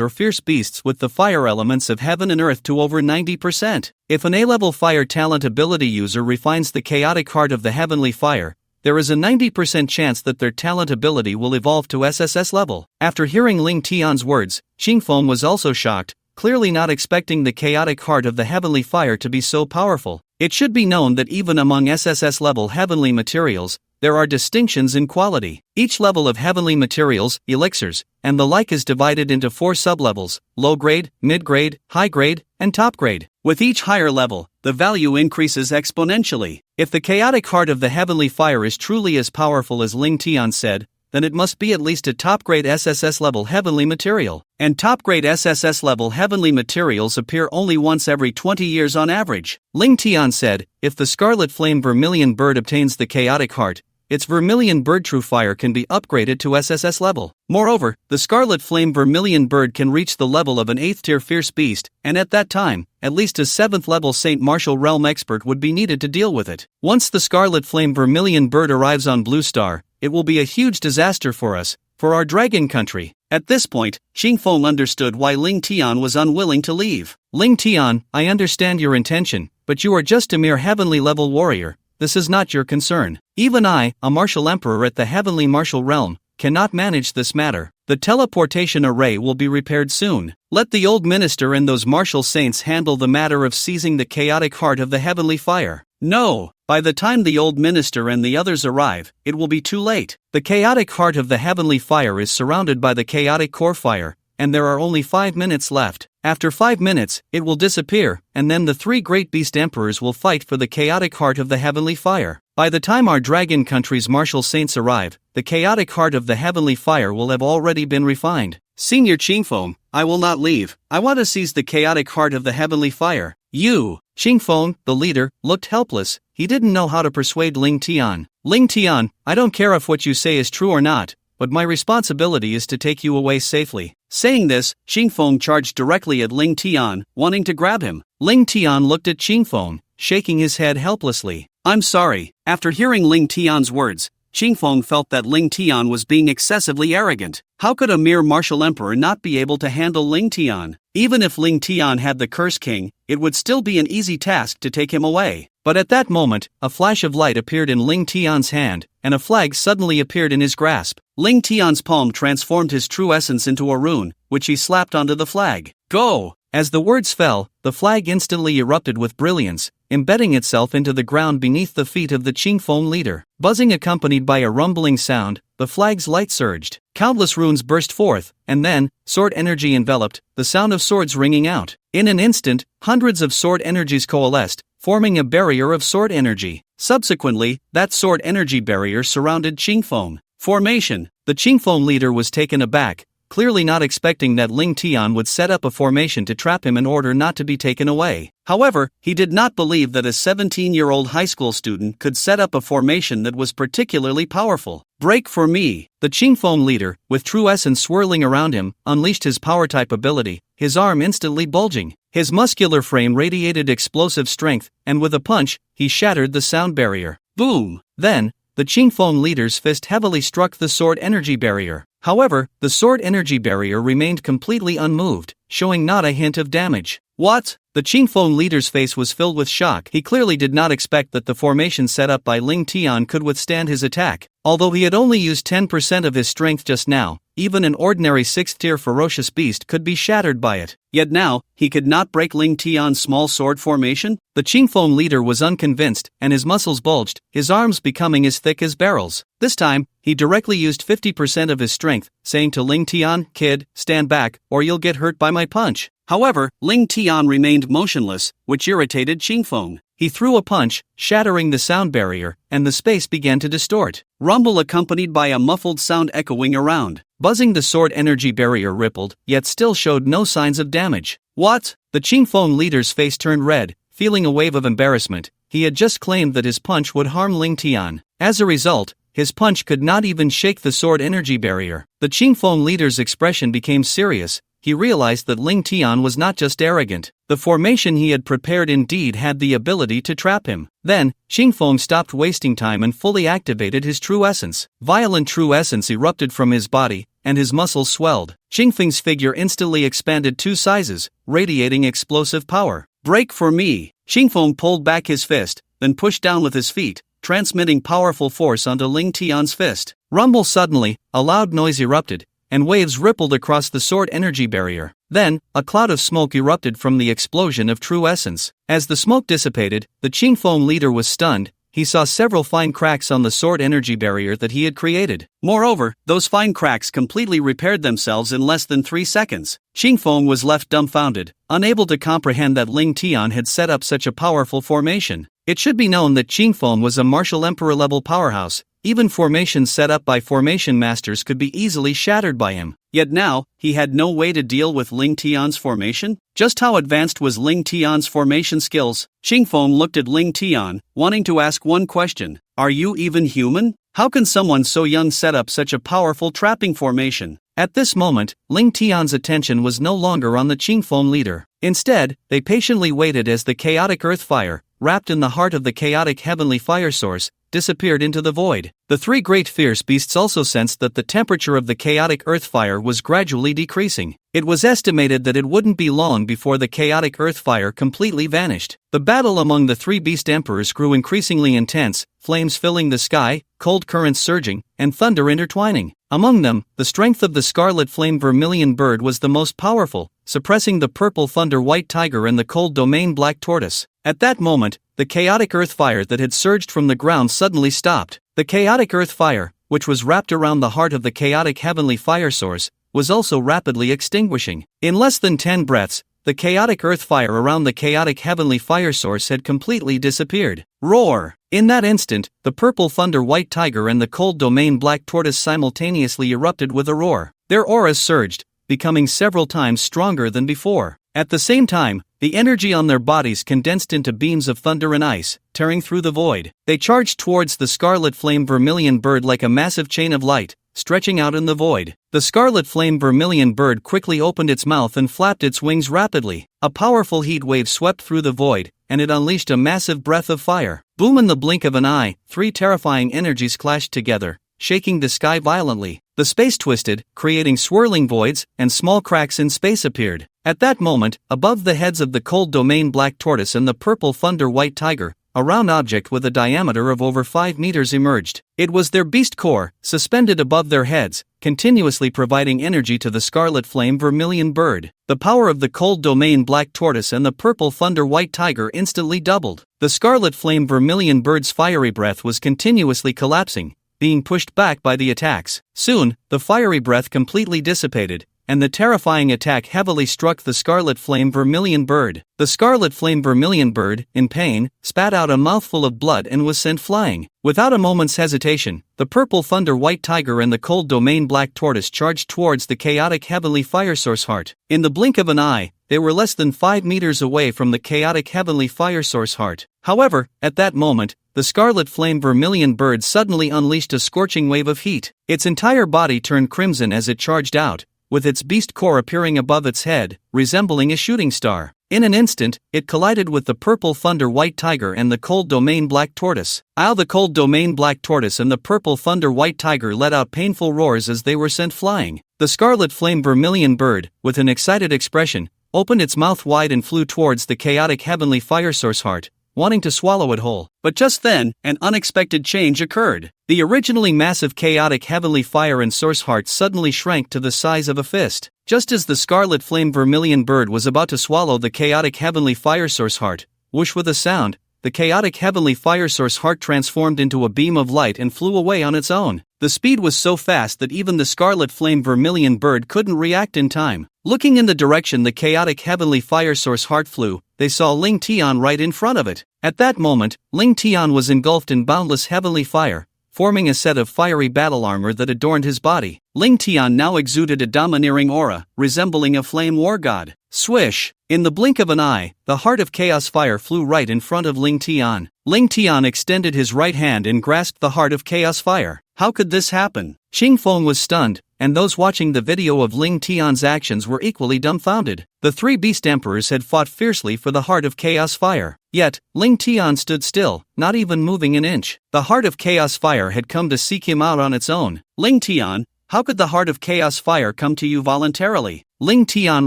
or fierce beasts with the fire elements of heaven and earth to over 90%. If an A-level fire talent ability user refines the chaotic heart of the heavenly fire, there is a 90% chance that their talent ability will evolve to SSS level. After hearing Ling Tian's words, Qingfeng was also shocked, clearly not expecting the chaotic heart of the heavenly fire to be so powerful. It should be known that even among SSS level heavenly materials, there are distinctions in quality. Each level of heavenly materials, elixirs, and the like is divided into 4 sublevels: low grade, mid grade, high grade, and top grade. With each higher level, the value increases exponentially. If the chaotic heart of the heavenly fire is truly as powerful as Ling Tian said, then it must be at least a top-grade SSS level heavenly material. And top-grade SSS level heavenly materials appear only once every 20 years on average. Ling Tian said, if the Scarlet Flame Vermilion Bird obtains the chaotic heart, its Vermilion Bird True Fire can be upgraded to SSS level. Moreover, the Scarlet Flame Vermilion Bird can reach the level of an 8th-tier Fierce Beast, and at that time, at least a 7th-level Saint Martial Realm expert would be needed to deal with it. Once the Scarlet Flame Vermilion Bird arrives on Blue Star, it will be a huge disaster for us, for our dragon country. At this point, Qingfeng understood why Ling Tian was unwilling to leave. Ling Tian, I understand your intention, but you are just a mere heavenly level warrior. This is not your concern. Even I, a martial emperor at the heavenly martial realm, cannot manage this matter. The teleportation array will be repaired soon. Let the old minister and those martial saints handle the matter of seizing the chaotic heart of the heavenly fire. No, by the time the old minister and the others arrive, it will be too late. The chaotic heart of the heavenly fire is surrounded by the chaotic core fire, and there are only 5 minutes left. After 5 minutes, it will disappear, and then the 3 great beast emperors will fight for the chaotic heart of the heavenly fire. By the time our dragon country's martial saints arrive, the chaotic heart of the heavenly fire will have already been refined. Senior Qingfeng, I will not leave. I want to seize the chaotic heart of the heavenly fire. You! Qingfeng, the leader, looked helpless. He didn't know how to persuade Ling Tian. Ling Tian, I don't care if what you say is true or not, but my responsibility is to take you away safely. Saying this, Qingfeng charged directly at Ling Tian, wanting to grab him. Ling Tian looked at Qingfeng, shaking his head helplessly. I'm sorry. After hearing Ling Tian's words, Qingfeng felt that Ling Tian was being excessively arrogant. How could a mere martial emperor not be able to handle Ling Tian? Even if Ling Tian had the Curse King, it would still be an easy task to take him away. But at that moment, a flash of light appeared in Ling Tian's hand, and a flag suddenly appeared in his grasp. Ling Tian's palm transformed his true essence into a rune, which he slapped onto the flag. Go! As the words fell, the flag instantly erupted with brilliance, embedding itself into the ground beneath the feet of the Qingfeng leader. Buzzing accompanied by a rumbling sound, the flag's light surged. Countless runes burst forth, and then, sword energy enveloped, the sound of swords ringing out. In an instant, hundreds of sword energies coalesced, forming a barrier of sword energy. Subsequently, that sword energy barrier surrounded Qingfeng. Formation. The Qingfeng leader was taken aback, clearly not expecting that Ling Tian would set up a formation to trap him in order not to be taken away. However, he did not believe that a 17-year-old high school student could set up a formation that was particularly powerful. Break for me! The Qingfeng leader, with true essence swirling around him, unleashed his power-type ability, his arm instantly bulging. His muscular frame radiated explosive strength, and with a punch, he shattered the sound barrier. Boom! Then, the Qingfeng leader's fist heavily struck the sword energy barrier. However, the sword energy barrier remained completely unmoved, showing not a hint of damage. What? The Qingfeng leader's face was filled with shock. He clearly did not expect that the formation set up by Ling Tian could withstand his attack. Although he had only used 10% of his strength just now, even an ordinary 6th-tier ferocious beast could be shattered by it. Yet now, he could not break Ling Tian's small sword formation? The Qingfeng leader was unconvinced, and his muscles bulged, his arms becoming as thick as barrels. This time, he directly used 50% of his strength, saying to Ling Tian, "Kid, stand back, or you'll get hurt by my punch." However, Ling Tian remained motionless, which irritated Qingfeng. He threw a punch, shattering the sound barrier, and the space began to distort. Rumble accompanied by a muffled sound echoing around. Buzzing, the sword energy barrier rippled, yet still showed no signs of damage. What? The Qingfeng leader's face turned red, feeling a wave of embarrassment. He had just claimed that his punch would harm Ling Tian. As a result, his punch could not even shake the sword energy barrier. The Qingfeng leader's expression became serious. He realized that Ling Tian was not just arrogant. The formation he had prepared indeed had the ability to trap him. Then, Qingfeng stopped wasting time and fully activated his true essence. Violent true essence erupted from his body, and his muscles swelled. Qingfeng's figure instantly expanded 2 sizes, radiating explosive power. Break for me! Qingfeng pulled back his fist, then pushed down with his feet, transmitting powerful force onto Ling Tian's fist. Rumble! Suddenly, a loud noise erupted, and waves rippled across the sword energy barrier. Then, a cloud of smoke erupted from the explosion of true essence. As the smoke dissipated, the Qingfeng leader was stunned. He saw several fine cracks on the sword energy barrier that he had created. Moreover, those fine cracks completely repaired themselves in less than 3 seconds. Qingfeng was left dumbfounded, unable to comprehend that Ling Tian had set up such a powerful formation. It should be known that Qingfeng was a martial emperor-level powerhouse. Even formations set up by formation masters could be easily shattered by him. Yet now, he had no way to deal with Ling Tian's formation? Just how advanced was Ling Tian's formation skills? Qingfeng looked at Ling Tian, wanting to ask one question. Are you even human? How can someone so young set up such a powerful trapping formation? At this moment, Ling Tian's attention was no longer on the Qingfeng leader. Instead, they patiently waited as the chaotic earth fire, wrapped in the heart of the chaotic heavenly fire source, disappeared into the void. The 3 great fierce beasts also sensed that the temperature of the chaotic earth fire was gradually decreasing. It was estimated that it wouldn't be long before the chaotic earth fire completely vanished. The battle among the 3 beast emperors grew increasingly intense, flames filling the sky, cold currents surging, and thunder intertwining. Among them, the strength of the scarlet flame vermilion bird was the most powerful, suppressing the purple thunder white tiger and the cold domain black tortoise. At that moment, the chaotic earth fire that had surged from the ground suddenly stopped. The chaotic earth fire, which was wrapped around the heart of the chaotic heavenly fire source, was also rapidly extinguishing. In less than 10 breaths, the chaotic earth fire around the chaotic heavenly fire source had completely disappeared. Roar! In that instant, the purple thunder white tiger and the cold domain black tortoise simultaneously erupted with a roar. Their auras surged, becoming several times stronger than before. At the same time, the energy on their bodies condensed into beams of thunder and ice, tearing through the void. They charged towards the scarlet flame vermilion bird like a massive chain of light, stretching out in the void. The scarlet flame vermilion bird quickly opened its mouth and flapped its wings rapidly. A powerful heat wave swept through the void, and it unleashed a massive breath of fire. Boom! In the blink of an eye, 3 terrifying energies clashed together, shaking the sky violently. The space twisted, creating swirling voids, and small cracks in space appeared. At that moment, above the heads of the cold domain black tortoise and the purple thunder white tiger, a round object with a diameter of over 5 meters emerged. It was their beast core, suspended above their heads, continuously providing energy to the scarlet flame vermilion bird. The power of the cold domain black tortoise and the purple thunder white tiger instantly doubled. The scarlet flame vermilion bird's fiery breath was continuously collapsing, being pushed back by the attacks. Soon, the fiery breath completely dissipated, and the terrifying attack heavily struck the scarlet flame vermilion bird. The scarlet flame vermilion bird, in pain, spat out a mouthful of blood and was sent flying. Without a moment's hesitation, the purple thunder white tiger and the cold domain black tortoise charged towards the chaotic heavenly fire source heart. In the blink of an eye, they were less than 5 meters away from the chaotic heavenly fire source heart. However, at that moment, the scarlet flame vermilion bird suddenly unleashed a scorching wave of heat. Its entire body turned crimson as it charged out, with its beast core appearing above its head, resembling a shooting star. In an instant, it collided with the purple thunder white tiger and the cold domain black tortoise. The cold domain black tortoise and the purple thunder white tiger let out painful roars as they were sent flying. The scarlet flame vermilion bird, with an excited expression, opened its mouth wide and flew towards the chaotic heavenly fire source heart, wanting to swallow it whole. But just then, an unexpected change occurred. The originally massive chaotic heavenly fire and source heart suddenly shrank to the size of a fist. Just as the scarlet flame vermilion bird was about to swallow the chaotic heavenly fire source heart, whoosh with a sound, the chaotic heavenly fire source heart transformed into a beam of light and flew away on its own. The speed was so fast that even the scarlet flame vermilion bird couldn't react in time. Looking in the direction the chaotic heavenly fire source heart flew, they saw Ling Tian right in front of it. At that moment, Ling Tian was engulfed in boundless heavenly fire, forming a set of fiery battle armor that adorned his body. Ling Tian now exuded a domineering aura, resembling a flame war god. Swish! In the blink of an eye, the heart of chaos fire flew right in front of Ling Tian. Ling Tian extended his right hand and grasped the heart of chaos fire. How could this happen? Xing Feng was stunned, and those watching the video of Ling Tian's actions were equally dumbfounded. The 3 beast emperors had fought fiercely for the heart of chaos fire. Yet, Ling Tian stood still, not even moving an inch. The heart of chaos fire had come to seek him out on its own. Ling Tian, how could the heart of chaos fire come to you voluntarily? Ling Tian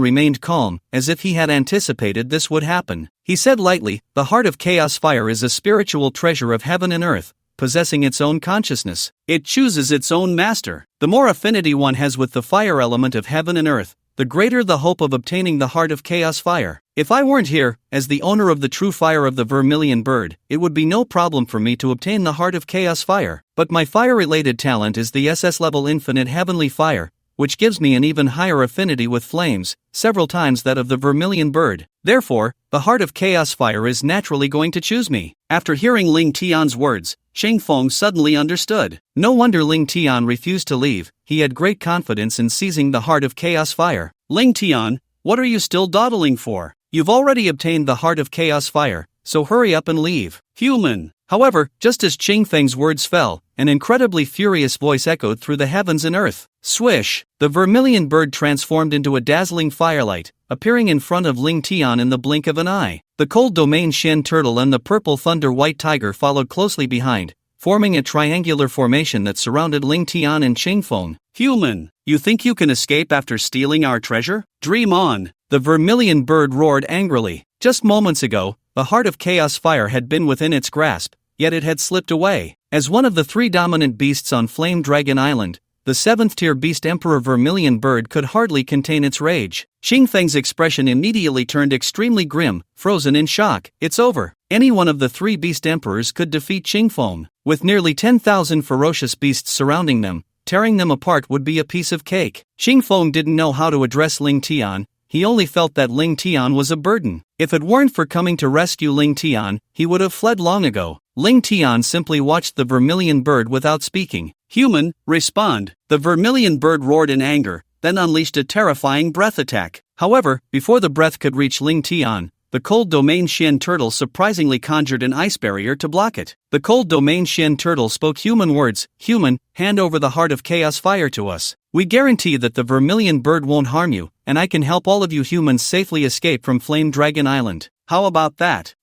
remained calm, as if he had anticipated this would happen. He said lightly, the heart of chaos fire is a spiritual treasure of heaven and earth, possessing its own consciousness. It chooses its own master. The more affinity one has with the fire element of heaven and earth, the greater the hope of obtaining the heart of chaos fire. If I weren't here, as the owner of the true fire of the vermilion bird, it would be no problem for me to obtain the heart of chaos fire. But my fire-related talent is the SS level infinite heavenly fire, which gives me an even higher affinity with flames, several times that of the vermilion bird. Therefore, the heart of chaos fire is naturally going to choose me. After hearing Ling Tian's words, Xing Feng suddenly understood. No wonder Ling Tian refused to leave. He had great confidence in seizing the heart of chaos fire. Ling Tian, what are you still dawdling for? You've already obtained the heart of chaos fire, so hurry up and leave. Human. However, just as Xing Feng's words fell, an incredibly furious voice echoed through the heavens and earth. Swish! The vermilion bird transformed into a dazzling firelight, appearing in front of Ling Tian in the blink of an eye. The cold domain shen turtle and the purple thunder white tiger followed closely behind, forming a triangular formation that surrounded Ling Tian and Xing Feng. Human! You think you can escape after stealing our treasure? Dream on! The vermilion bird roared angrily. Just moments ago, the heart of chaos fire had been within its grasp, yet it had slipped away. As one of the 3 dominant beasts on Flame Dragon Island, the 7th-tier beast Emperor Vermilion Bird could hardly contain its rage. Xing Feng's expression immediately turned extremely grim, frozen in shock. It's over. Any one of the 3 beast emperors could defeat Xing Feng. With nearly 10,000 ferocious beasts surrounding them, tearing them apart would be a piece of cake. Xing Feng didn't know how to address Ling Tian. He only felt that Ling Tian was a burden. If it weren't for coming to rescue Ling Tian, he would have fled long ago. Ling Tian simply watched the vermilion bird without speaking. Human, respond. The vermilion bird roared in anger, then unleashed a terrifying breath attack. However, before the breath could reach Ling Tian, the cold domain shen turtle surprisingly conjured an ice barrier to block it. The cold domain shen turtle spoke human words. Human, hand over the heart of chaos fire to us. We guarantee that the vermilion bird won't harm you, and I can help all of you humans safely escape from Flame Dragon Island. How about that?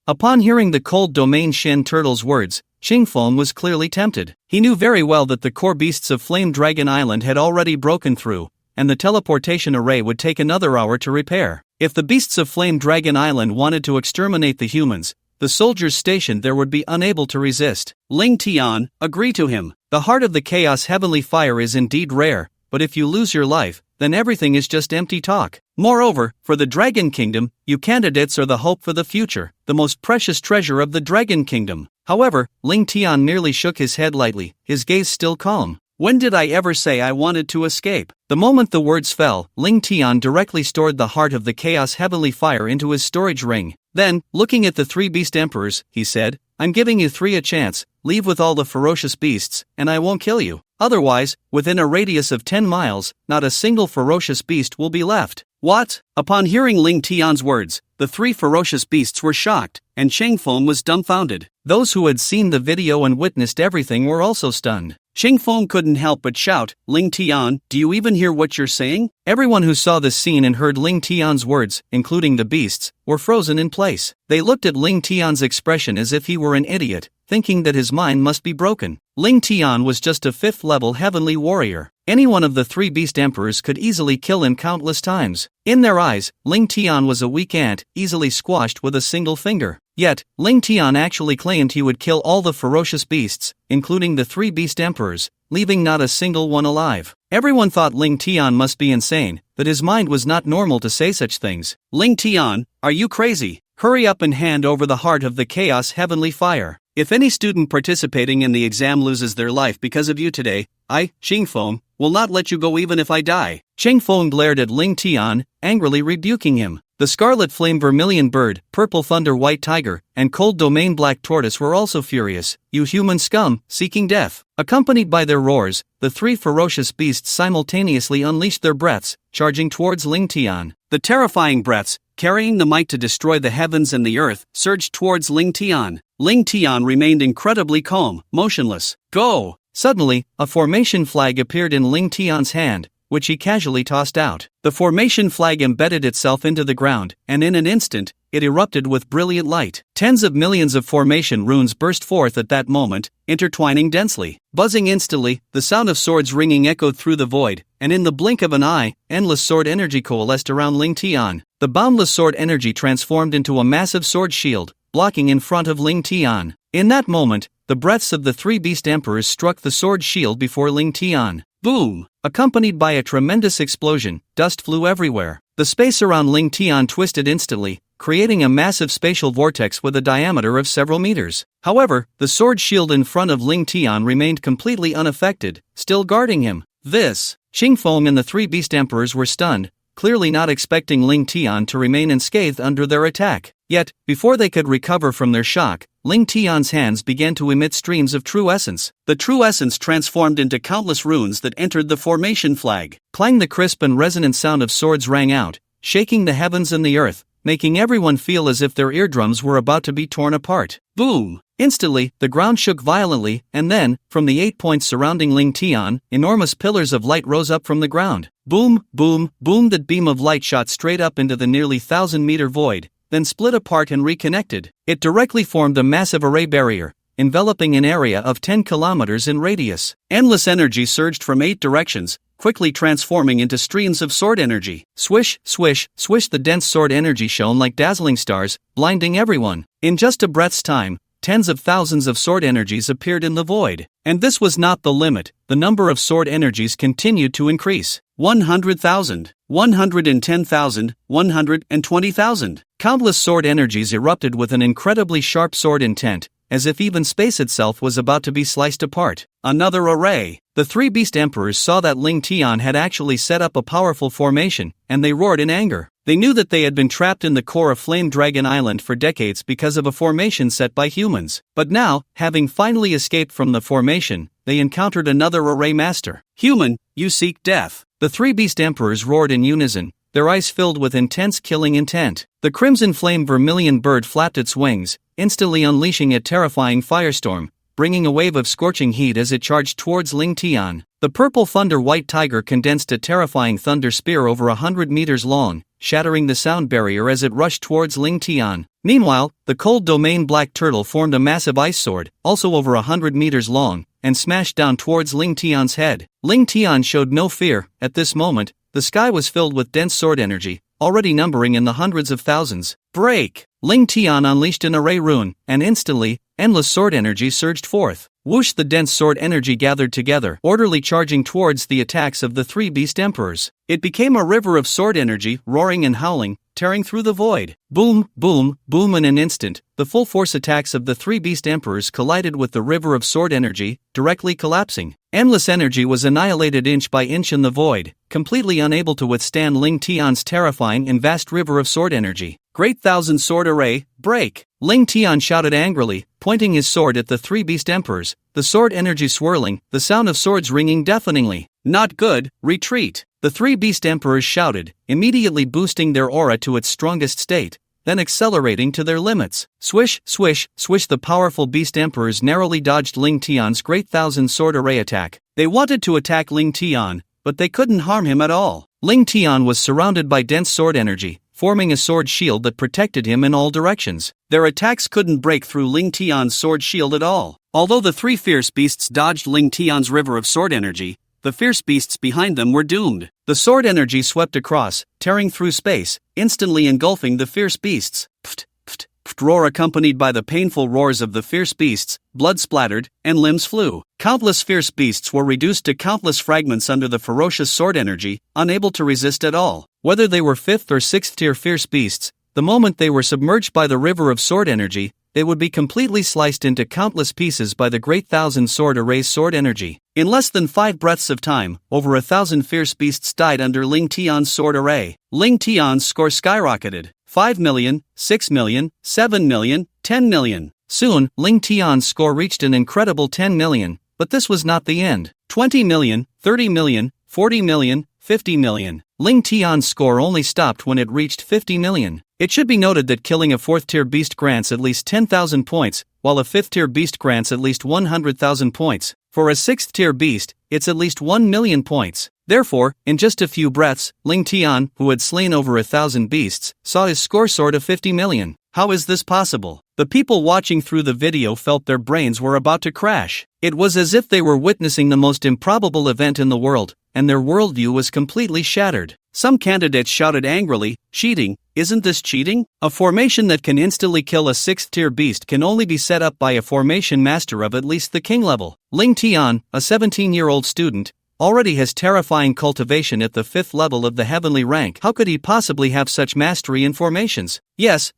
Upon hearing the cold domain shen turtle's words, Xing Feng was clearly tempted. He knew very well that the core beasts of Flame Dragon Island had already broken through, and the teleportation array would take another hour to repair. If the beasts of Flame Dragon Island wanted to exterminate the humans, the soldiers stationed there would be unable to resist. Ling Tian, agree to him. The heart of the chaos heavenly fire is indeed rare, but if you lose your life, then everything is just empty talk. Moreover, for the Dragon Kingdom, you candidates are the hope for the future, the most precious treasure of the Dragon Kingdom. However, Ling Tian merely shook his head lightly, his gaze still calm. When did I ever say I wanted to escape? The moment the words fell, Ling Tian directly stored the heart of the Chaos Heavenly Fire into his storage ring. Then, looking at the three beast emperors, he said, I'm giving you three a chance, leave with all the ferocious beasts, and I won't kill you. Otherwise, within a radius of 10 miles, not a single ferocious beast will be left. What? Upon hearing Ling Tian's words, the three ferocious beasts were shocked, and Changfeng was dumbfounded. Those who had seen the video and witnessed everything were also stunned. Changfeng couldn't help but shout, Ling Tian, do you even hear what you're saying? Everyone who saw this scene and heard Ling Tian's words, including the beasts, were frozen in place. They looked at Ling Tian's expression as if he were an idiot, thinking that his mind must be broken. Ling Tian was just a 5th-level heavenly warrior. Any one of the three beast emperors could easily kill him countless times. In their eyes, Ling Tian was a weak ant, easily squashed with a single finger. Yet, Ling Tian actually claimed he would kill all the ferocious beasts, including the three beast emperors, leaving not a single one alive. Everyone thought Ling Tian must be insane, that his mind was not normal to say such things. Ling Tian, are you crazy? Hurry up and hand over the heart of the Chaos Heavenly Fire. If any student participating in the exam loses their life because of you today, I, Changfeng, will not let you go even if I die. Changfeng glared at Ling Tian, angrily rebuking him. The Scarlet Flame Vermilion Bird, Purple Thunder White Tiger, and Cold Domain Black Tortoise were also furious. You human scum, seeking death. Accompanied by their roars, the three ferocious beasts simultaneously unleashed their breaths, charging towards Ling Tian. The terrifying breaths, carrying the might to destroy the heavens and the earth, surged towards Ling Tian. Ling Tian remained incredibly calm, motionless. Go! Suddenly, a formation flag appeared in Ling Tian's hand, which he casually tossed out. The formation flag embedded itself into the ground, and in an instant, it erupted with brilliant light. Tens of millions of formation runes burst forth at that moment, intertwining densely. Buzzing instantly, the sound of swords ringing echoed through the void, and in the blink of an eye, endless sword energy coalesced around Ling Tian. The boundless sword energy transformed into a massive sword shield, blocking in front of Ling Tian. In that moment, the breaths of the three beast emperors struck the sword shield before Ling Tian. Boom! Accompanied by a tremendous explosion, dust flew everywhere. The space around Ling Tian twisted instantly, creating a massive spatial vortex with a diameter of several meters. However, the sword shield in front of Ling Tian remained completely unaffected, still guarding him. Changfeng and the three beast emperors were stunned, clearly not expecting Ling Tian to remain unscathed under their attack. Yet, before they could recover from their shock, Ling Tian's hands began to emit streams of true essence. The true essence transformed into countless runes that entered the formation flag. Clang! The crisp and resonant sound of swords rang out, shaking the heavens and the earth, making everyone feel as if their eardrums were about to be torn apart. Boom! Instantly, the ground shook violently, and then, from the 8 points surrounding Ling Tian, enormous pillars of light rose up from the ground. Boom, boom, boom! That beam of light shot straight up into the nearly 1,000-meter void, then split apart and reconnected. It directly formed a massive array barrier, enveloping an area of 10 kilometers in radius. Endless energy surged from 8 directions, quickly transforming into streams of sword energy. Swish, swish, swish! The dense sword energy shone like dazzling stars, blinding everyone. In just a breath's time, tens of thousands of sword energies appeared in the void. And this was not the limit. The number of sword energies continued to increase. 100,000, 110,000, 120,000. Countless sword energies erupted with an incredibly sharp sword intent, as if even space itself was about to be sliced apart. Another array. The three beast emperors saw that Ling Tian had actually set up a powerful formation, and they roared in anger. They knew that they had been trapped in the core of Flame Dragon Island for decades because of a formation set by humans. But now, having finally escaped from the formation, they encountered another array master. Human, you seek death. The three beast emperors roared in unison, their eyes filled with intense killing intent. The crimson flame vermilion bird flapped its wings, instantly unleashing a terrifying firestorm, bringing a wave of scorching heat as it charged towards Ling Tian. The purple thunder white tiger condensed a terrifying thunder spear over 100 meters long, shattering the sound barrier as it rushed towards Ling Tian. Meanwhile, the cold domain black turtle formed a massive ice sword, also over 100 meters long, and smashed down towards Ling Tian's head. Ling Tian showed no fear. At this moment, the sky was filled with dense sword energy, already numbering in the hundreds of thousands. Break! Ling Tian unleashed an array rune, and instantly, endless sword energy surged forth. Whoosh! The dense sword energy gathered together, orderly charging towards the attacks of the three beast emperors. It became a river of sword energy, roaring and howling, tearing through the void. Boom, boom, boom. In an instant, the full force attacks of the three beast emperors collided with the river of sword energy, directly collapsing. Endless energy was annihilated inch by inch in the void, completely unable to withstand Ling Tian's terrifying and vast river of sword energy. Great Thousand Sword Array, break! Ling Tian shouted angrily, pointing his sword at the three beast emperors, the sword energy swirling, the sound of swords ringing deafeningly. Not good, retreat! The three beast emperors shouted, immediately boosting their aura to its strongest state, then accelerating to their limits. Swish, swish, swish. The powerful beast emperors narrowly dodged Ling Tian's Great Thousand Sword Array attack. They wanted to attack Ling Tian, but they couldn't harm him at all. Ling Tian was surrounded by dense sword energy, forming a sword shield that protected him in all directions. Their attacks couldn't break through Ling Tian's sword shield at all. Although the three fierce beasts dodged Ling Tian's river of sword energy, the fierce beasts behind them were doomed. The sword energy swept across, tearing through space, instantly engulfing the fierce beasts. Pft, pft, pft. Roar accompanied by the painful roars of the fierce beasts, blood splattered, and limbs flew. Countless fierce beasts were reduced to countless fragments under the ferocious sword energy, unable to resist at all. Whether they were 5th or 6th tier fierce beasts, the moment they were submerged by the river of sword energy, they would be completely sliced into countless pieces by the Great Thousand Sword Array's sword energy. In less than 5 breaths of time, over 1,000 fierce beasts died under Ling Tian's sword array. Ling Tian's score skyrocketed. 5 million, 6 million, 7 million, 10 million. Soon, Ling Tian's score reached an incredible 10 million, but this was not the end. 20 million, 30 million, 40 million, 50 million. Ling Tian's score only stopped when it reached 50 million. It should be noted that killing a 4th tier beast grants at least 10,000 points, while a 5th tier beast grants at least 100,000 points. For a 6th tier beast, it's at least 1 million points. Therefore, in just a few breaths, Ling Tian, who had slain over 1,000 beasts, saw his score soar to 50 million. How is this possible? The people watching through the video felt their brains were about to crash. It was as if they were witnessing the most improbable event in the world, and their worldview was completely shattered. Some candidates shouted angrily, cheating, isn't this cheating? A formation that can instantly kill a 6th tier beast can only be set up by a formation master of at least the king level. Ling Tian, a 17-year-old student, already has terrifying cultivation at the 5th level of the heavenly rank. How could he possibly have such mastery in formations? Yes,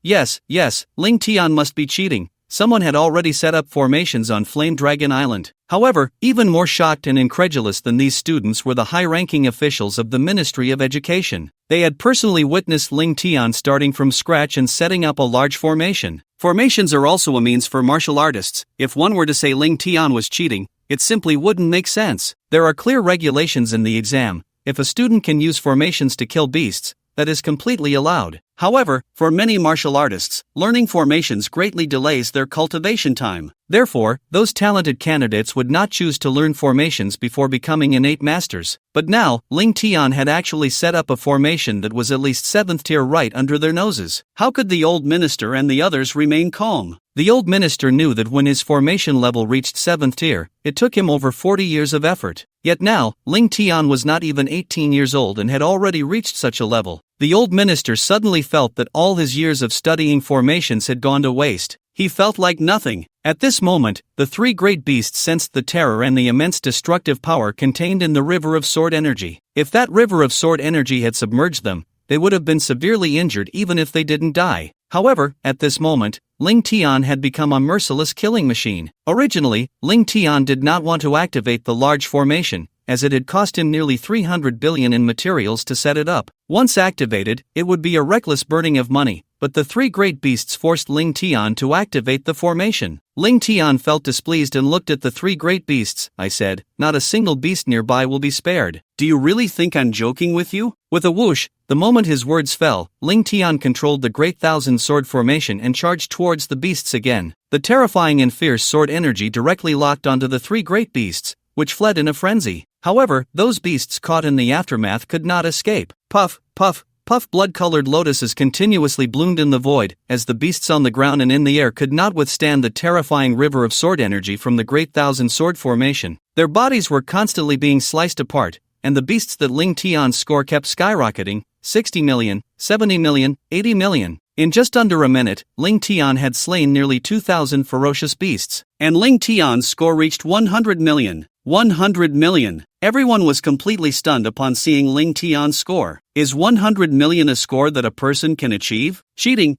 Ling Tian must be cheating. Someone had already set up formations on Flame Dragon Island. However, even more shocked and incredulous than these students were the high-ranking officials of the Ministry of Education. They had personally witnessed Ling Tian starting from scratch and setting up a large formation. Formations are also a means for martial artists. If one were to say Ling Tian was cheating, it simply wouldn't make sense. There are clear regulations in the exam. If a student can use formations to kill beasts, that is completely allowed. However, for many martial artists, learning formations greatly delays their cultivation time. Therefore, those talented candidates would not choose to learn formations before becoming innate masters. But now, Ling Tian had actually set up a formation that was at least 7th tier right under their noses. How could the old minister and the others remain calm? The old minister knew that when his formation level reached 7th tier, it took him over 40 years of effort. Yet now, Ling Tian was not even 18 years old and had already reached such a level. The old minister suddenly felt that all his years of studying formations had gone to waste. He felt like nothing. At this moment, the three great beasts sensed the terror and the immense destructive power contained in the river of sword energy. If that river of sword energy had submerged them, they would have been severely injured even if they didn't die. However, at this moment, Ling Tian had become a merciless killing machine. Originally, Ling Tian did not want to activate the large formation, as it had cost him nearly 300 billion in materials to set it up. Once activated, it would be a reckless burning of money, but the three great beasts forced Ling Tian to activate the formation. Ling Tian felt displeased and looked at the three great beasts. I said, not a single beast nearby will be spared. Do you really think I'm joking with you? With a whoosh, the moment his words fell, Ling Tian controlled the great thousand sword formation and charged towards the beasts again. The terrifying and fierce sword energy directly locked onto the three great beasts, which fled in a frenzy. However, those beasts caught in the aftermath could not escape. Puff, puff, puff. Blood-colored lotuses continuously bloomed in the void, as the beasts on the ground and in the air could not withstand the terrifying river of sword energy from the great thousand sword formation. Their bodies were constantly being sliced apart, and the beasts that Ling Tian's score kept skyrocketing, 60 million, 70 million, 80 million. In just under a minute, Ling Tian had slain nearly 2,000 ferocious beasts, and Ling Tian's score reached 100 million. 100 million. Everyone was completely stunned upon seeing Ling Tian's score. Is 100 million a score that a person can achieve? Cheating.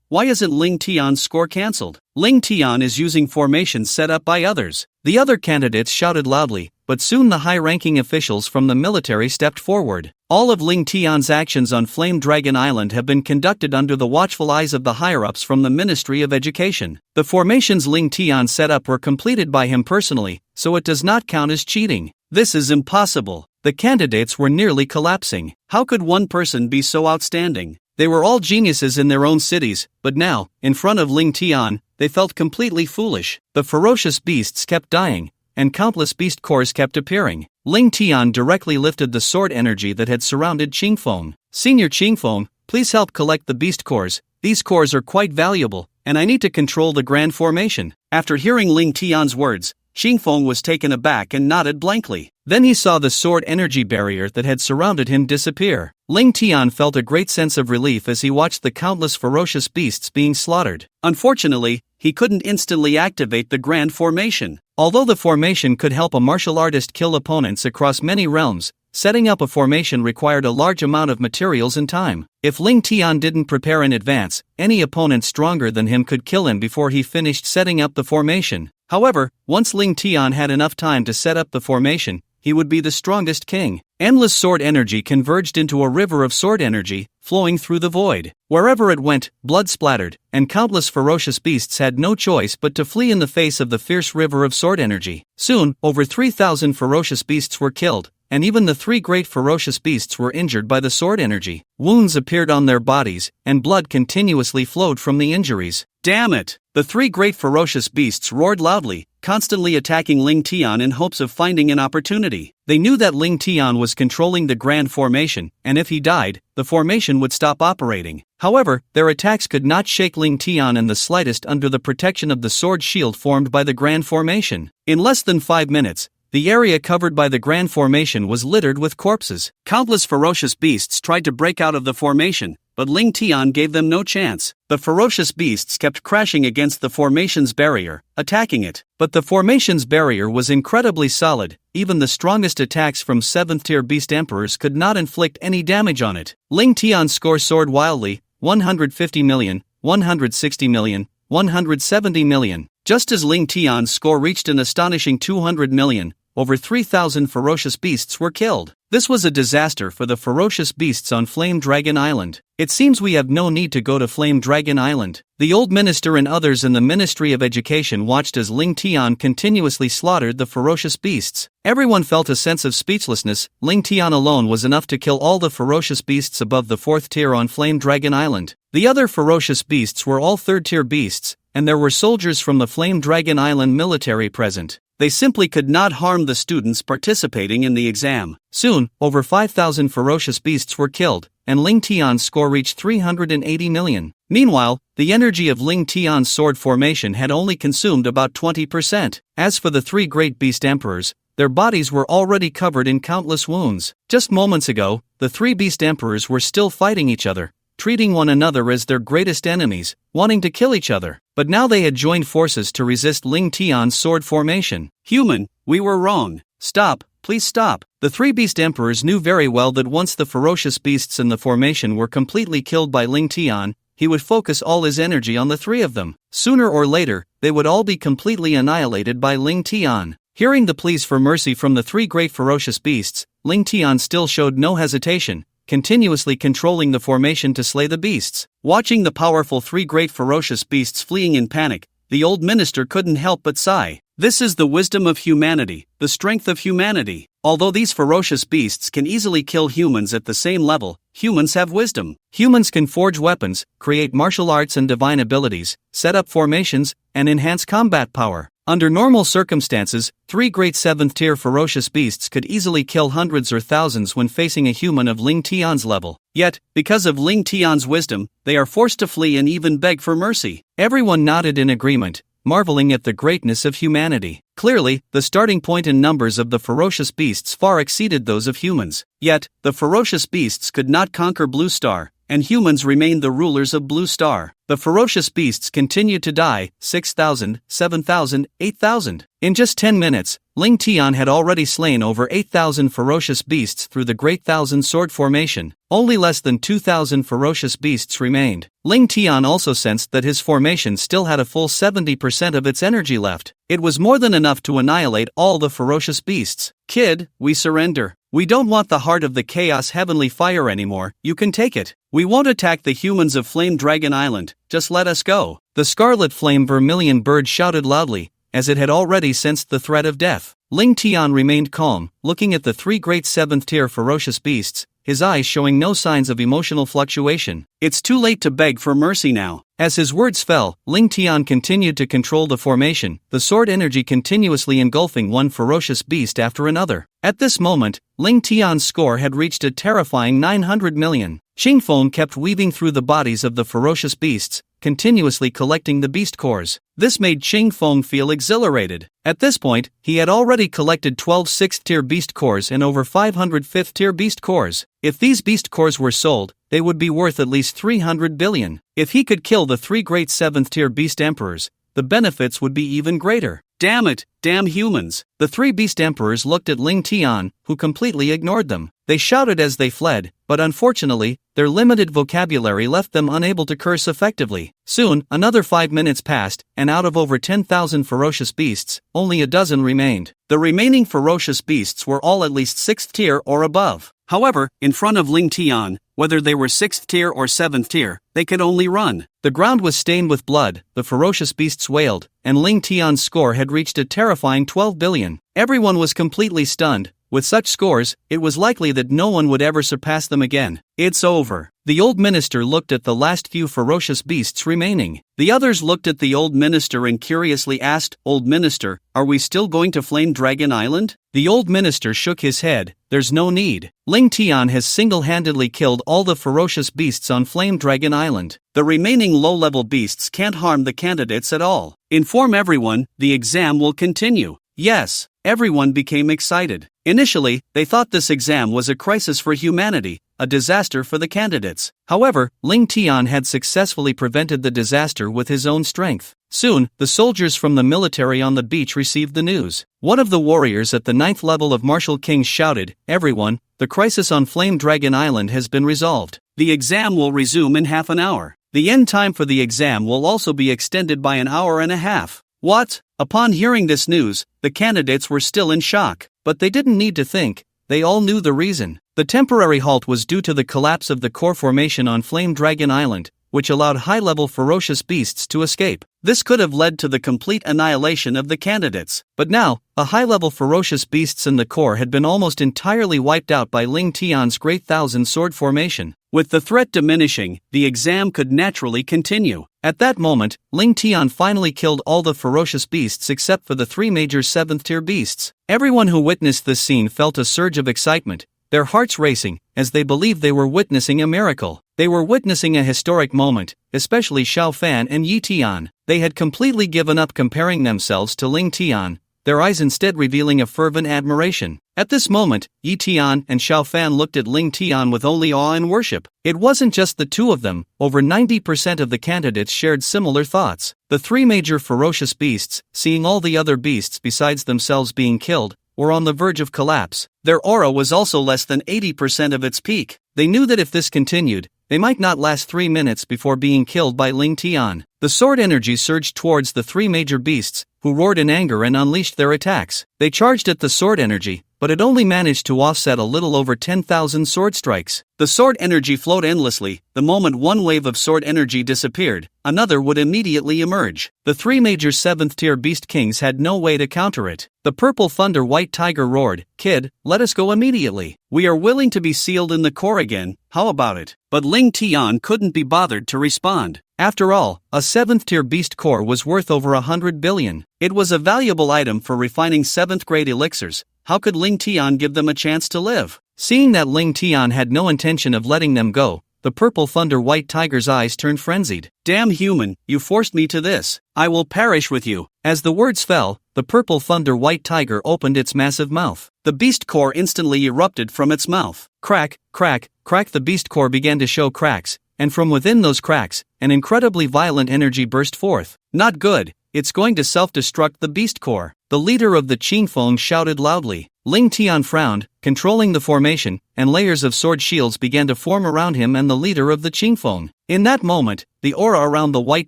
Why isn't Ling Tian's score cancelled? Ling Tian is using formations set up by others. The other candidates shouted loudly, but soon the high-ranking officials from the military stepped forward. All of Ling Tian's actions on Flame Dragon Island have been conducted under the watchful eyes of the higher-ups from the Ministry of Education. The formations Ling Tian set up were completed by him personally, so it does not count as cheating. This is impossible. The candidates were nearly collapsing. How could one person be so outstanding? They were all geniuses in their own cities, but now, in front of Ling Tian, they felt completely foolish. The ferocious beasts kept dying, and countless beast cores kept appearing. Ling Tian directly lifted the sword energy that had surrounded Qingfeng. Senior Qingfeng, please help collect the beast cores. These cores are quite valuable, and I need to control the grand formation. After hearing Ling Tian's words, Qingfeng was taken aback and nodded blankly. Then he saw the sword energy barrier that had surrounded him disappear. Ling Tian felt a great sense of relief as he watched the countless ferocious beasts being slaughtered. Unfortunately, he couldn't instantly activate the grand formation. Although the formation could help a martial artist kill opponents across many realms, setting up a formation required a large amount of materials and time. If Ling Tian didn't prepare in advance, any opponent stronger than him could kill him before he finished setting up the formation. However, once Ling Tian had enough time to set up the formation, he would be the strongest king. Endless sword energy converged into a river of sword energy, flowing through the void. Wherever it went, blood splattered, and countless ferocious beasts had no choice but to flee in the face of the fierce river of sword energy. Soon, over 3,000 ferocious beasts were killed, and even the 3 great ferocious beasts were injured by the sword energy. Wounds appeared on their bodies, and blood continuously flowed from the injuries. Damn it! The 3 great ferocious beasts roared loudly, constantly attacking Ling Tian in hopes of finding an opportunity. They knew that Ling Tian was controlling the grand formation, and if he died, the formation would stop operating. However, their attacks could not shake Ling Tian in the slightest under the protection of the sword shield formed by the grand formation. In less than 5 minutes, the area covered by the grand formation was littered with corpses. Countless ferocious beasts tried to break out of the formation, but Ling Tian gave them no chance. The ferocious beasts kept crashing against the formation's barrier, attacking it. But the formation's barrier was incredibly solid. Even the strongest attacks from 7th-tier beast emperors could not inflict any damage on it. Ling Tian's score soared wildly, 150 million, 160 million, 170 million. Just as Ling Tian's score reached an astonishing 200 million, over 3,000 ferocious beasts were killed. This was a disaster for the ferocious beasts on Flame Dragon Island. It seems we have no need to go to Flame Dragon Island. The old minister and others in the Ministry of Education watched as Ling Tian continuously slaughtered the ferocious beasts. Everyone felt a sense of speechlessness. Ling Tian alone was enough to kill all the ferocious beasts above the 4th tier on Flame Dragon Island. The other ferocious beasts were all 3rd-tier beasts, and there were soldiers from the Flame Dragon Island military present. They simply could not harm the students participating in the exam. Soon, over 5,000 ferocious beasts were killed, and Ling Tian's score reached 380 million. Meanwhile, the energy of Ling Tian's sword formation had only consumed about 20%. As for the 3 great beast emperors, their bodies were already covered in countless wounds. Just moments ago, the 3 beast emperors were still fighting each other, treating one another as their greatest enemies, wanting to kill each other. But now they had joined forces to resist Ling Tian's sword formation. Human, we were wrong. Stop, please stop. The 3 beast emperors knew very well that once the ferocious beasts in the formation were completely killed by Ling Tian, he would focus all his energy on the 3 of them. Sooner or later, they would all be completely annihilated by Ling Tian. Hearing the pleas for mercy from the 3 great ferocious beasts, Ling Tian still showed no hesitation, continuously controlling the formation to slay the beasts. Watching the powerful 3 great ferocious beasts fleeing in panic, the old minister couldn't help but sigh. This is the wisdom of humanity, the strength of humanity. Although these ferocious beasts can easily kill humans at the same level, humans have wisdom. Humans can forge weapons, create martial arts and divine abilities, set up formations, and enhance combat power. Under normal circumstances, 3 great 7th-tier ferocious beasts could easily kill hundreds or thousands when facing a human of Ling Tian's level. Yet, because of Ling Tian's wisdom, they are forced to flee and even beg for mercy. Everyone nodded in agreement, marveling at the greatness of humanity. Clearly, the starting point and numbers of the ferocious beasts far exceeded those of humans. Yet, the ferocious beasts could not conquer Blue Star, and humans remained the rulers of Blue Star. The ferocious beasts continued to die, 6,000, 7,000, 8,000. In just 10 minutes, Ling Tian had already slain over 8,000 ferocious beasts through the Great Thousand Sword formation. Only less than 2,000 ferocious beasts remained. Ling Tian also sensed that his formation still had a full 70% of its energy left. It was more than enough to annihilate all the ferocious beasts. "Kid, we surrender. We don't want the heart of the Chaos Heavenly Fire anymore, you can take it. We won't attack the humans of Flame Dragon Island, just let us go." The Scarlet Flame Vermilion bird shouted loudly, as it had already sensed the threat of death. Ling Tian remained calm, looking at the three great 7th-tier ferocious beasts, his eyes showing no signs of emotional fluctuation. "It's too late to beg for mercy now." As his words fell, Ling Tian continued to control the formation, the sword energy continuously engulfing one ferocious beast after another. At this moment, Ling Tian's score had reached a terrifying 900 million. Qingfeng kept weaving through the bodies of the ferocious beasts, continuously collecting the beast cores. This made Qingfeng feel exhilarated. At this point, he had already collected 12 6th-tier beast cores and over 500 5th-tier beast cores. If these beast cores were sold, they would be worth at least 300 billion. If he could kill the three great 7th-tier beast emperors, the benefits would be even greater. "Damn it, damn humans." The three beast emperors looked at Ling Tian, who completely ignored them. They shouted as they fled, but unfortunately, their limited vocabulary left them unable to curse effectively. Soon, another 5 minutes passed, and out of over 10,000 ferocious beasts, only a dozen remained. The remaining ferocious beasts were all at least 6th tier or above. However, in front of Ling Tian, whether they were 6th tier or 7th tier, they could only run. The ground was stained with blood, the ferocious beasts wailed, and Ling Tian's score had reached a terrifying 12 billion. Everyone was completely stunned. With such scores, it was likely that no one would ever surpass them again. "It's over." The old minister looked at the last few ferocious beasts remaining. The others looked at the old minister and curiously asked, "Old minister, are we still going to Flame Dragon Island?" The old minister shook his head. "There's no need. Ling Tian has single-handedly killed all the ferocious beasts on Flame Dragon Island. The remaining low-level beasts can't harm the candidates at all. Inform everyone, the exam will continue." Yes, everyone became excited. Initially, they thought this exam was a crisis for humanity, a disaster for the candidates. However, Ling Tian had successfully prevented the disaster with his own strength. Soon, the soldiers from the military on the beach received the news. One of the warriors at the 9th level of Martial Kings shouted, "Everyone, the crisis on Flame Dragon Island has been resolved. The exam will resume in half an hour. The end time for the exam will also be extended by an hour and a half." What? Upon hearing this news, the candidates were still in shock. But they didn't need to think, they all knew the reason. The temporary halt was due to the collapse of the core formation on Flame Dragon Island, which allowed high-level ferocious beasts to escape. This could have led to the complete annihilation of the candidates. But now, the high-level ferocious beasts in the core had been almost entirely wiped out by Ling Tian's Great Thousand Sword formation. With the threat diminishing, the exam could naturally continue. At that moment, Ling Tian finally killed all the ferocious beasts except for the three major 7th-tier beasts. Everyone who witnessed this scene felt a surge of excitement, their hearts racing, as they believed they were witnessing a miracle. They were witnessing a historic moment, especially Xiao Fan and Yi Tian. They had completely given up comparing themselves to Ling Tian, their eyes instead revealing a fervent admiration. At this moment, Yi Tian and Xiao Fan looked at Ling Tian with only awe and worship. It wasn't just the two of them, over 90% of the candidates shared similar thoughts. The three major ferocious beasts, seeing all the other beasts besides themselves being killed, were on the verge of collapse. Their aura was also less than 80% of its peak. They knew that if this continued, they might not last 3 minutes before being killed by Ling Tian. The sword energy surged towards the three major beasts, who roared in anger and unleashed their attacks. They charged at the sword energy, but it only managed to offset a little over 10,000 sword strikes. The sword energy flowed endlessly. The moment one wave of sword energy disappeared, another would immediately emerge. The three major 7th-tier beast kings had no way to counter it. The purple thunder white tiger roared, "Kid, let us go immediately. We are willing to be sealed in the core again, how about it?" But Ling Tian couldn't be bothered to respond. After all, a 7th-tier beast core was worth over 100 billion. It was a valuable item for refining 7th-grade elixirs. How could Ling Tian give them a chance to live? Seeing that Ling Tian had no intention of letting them go, the purple thunder white tiger's eyes turned frenzied. "Damn human, you forced me to this. I will perish with you." As the words fell, the purple thunder white tiger opened its massive mouth. The beast core instantly erupted from its mouth. Crack, crack, crack. The beast core began to show cracks, and from within those cracks, an incredibly violent energy burst forth. Not good, it's going to self-destruct the beast core. the leader of the Qingfeng shouted loudly. Ling Tian frowned, controlling the formation, and layers of sword shields began to form around him and the leader of the Qingfeng. In that moment, the aura around the white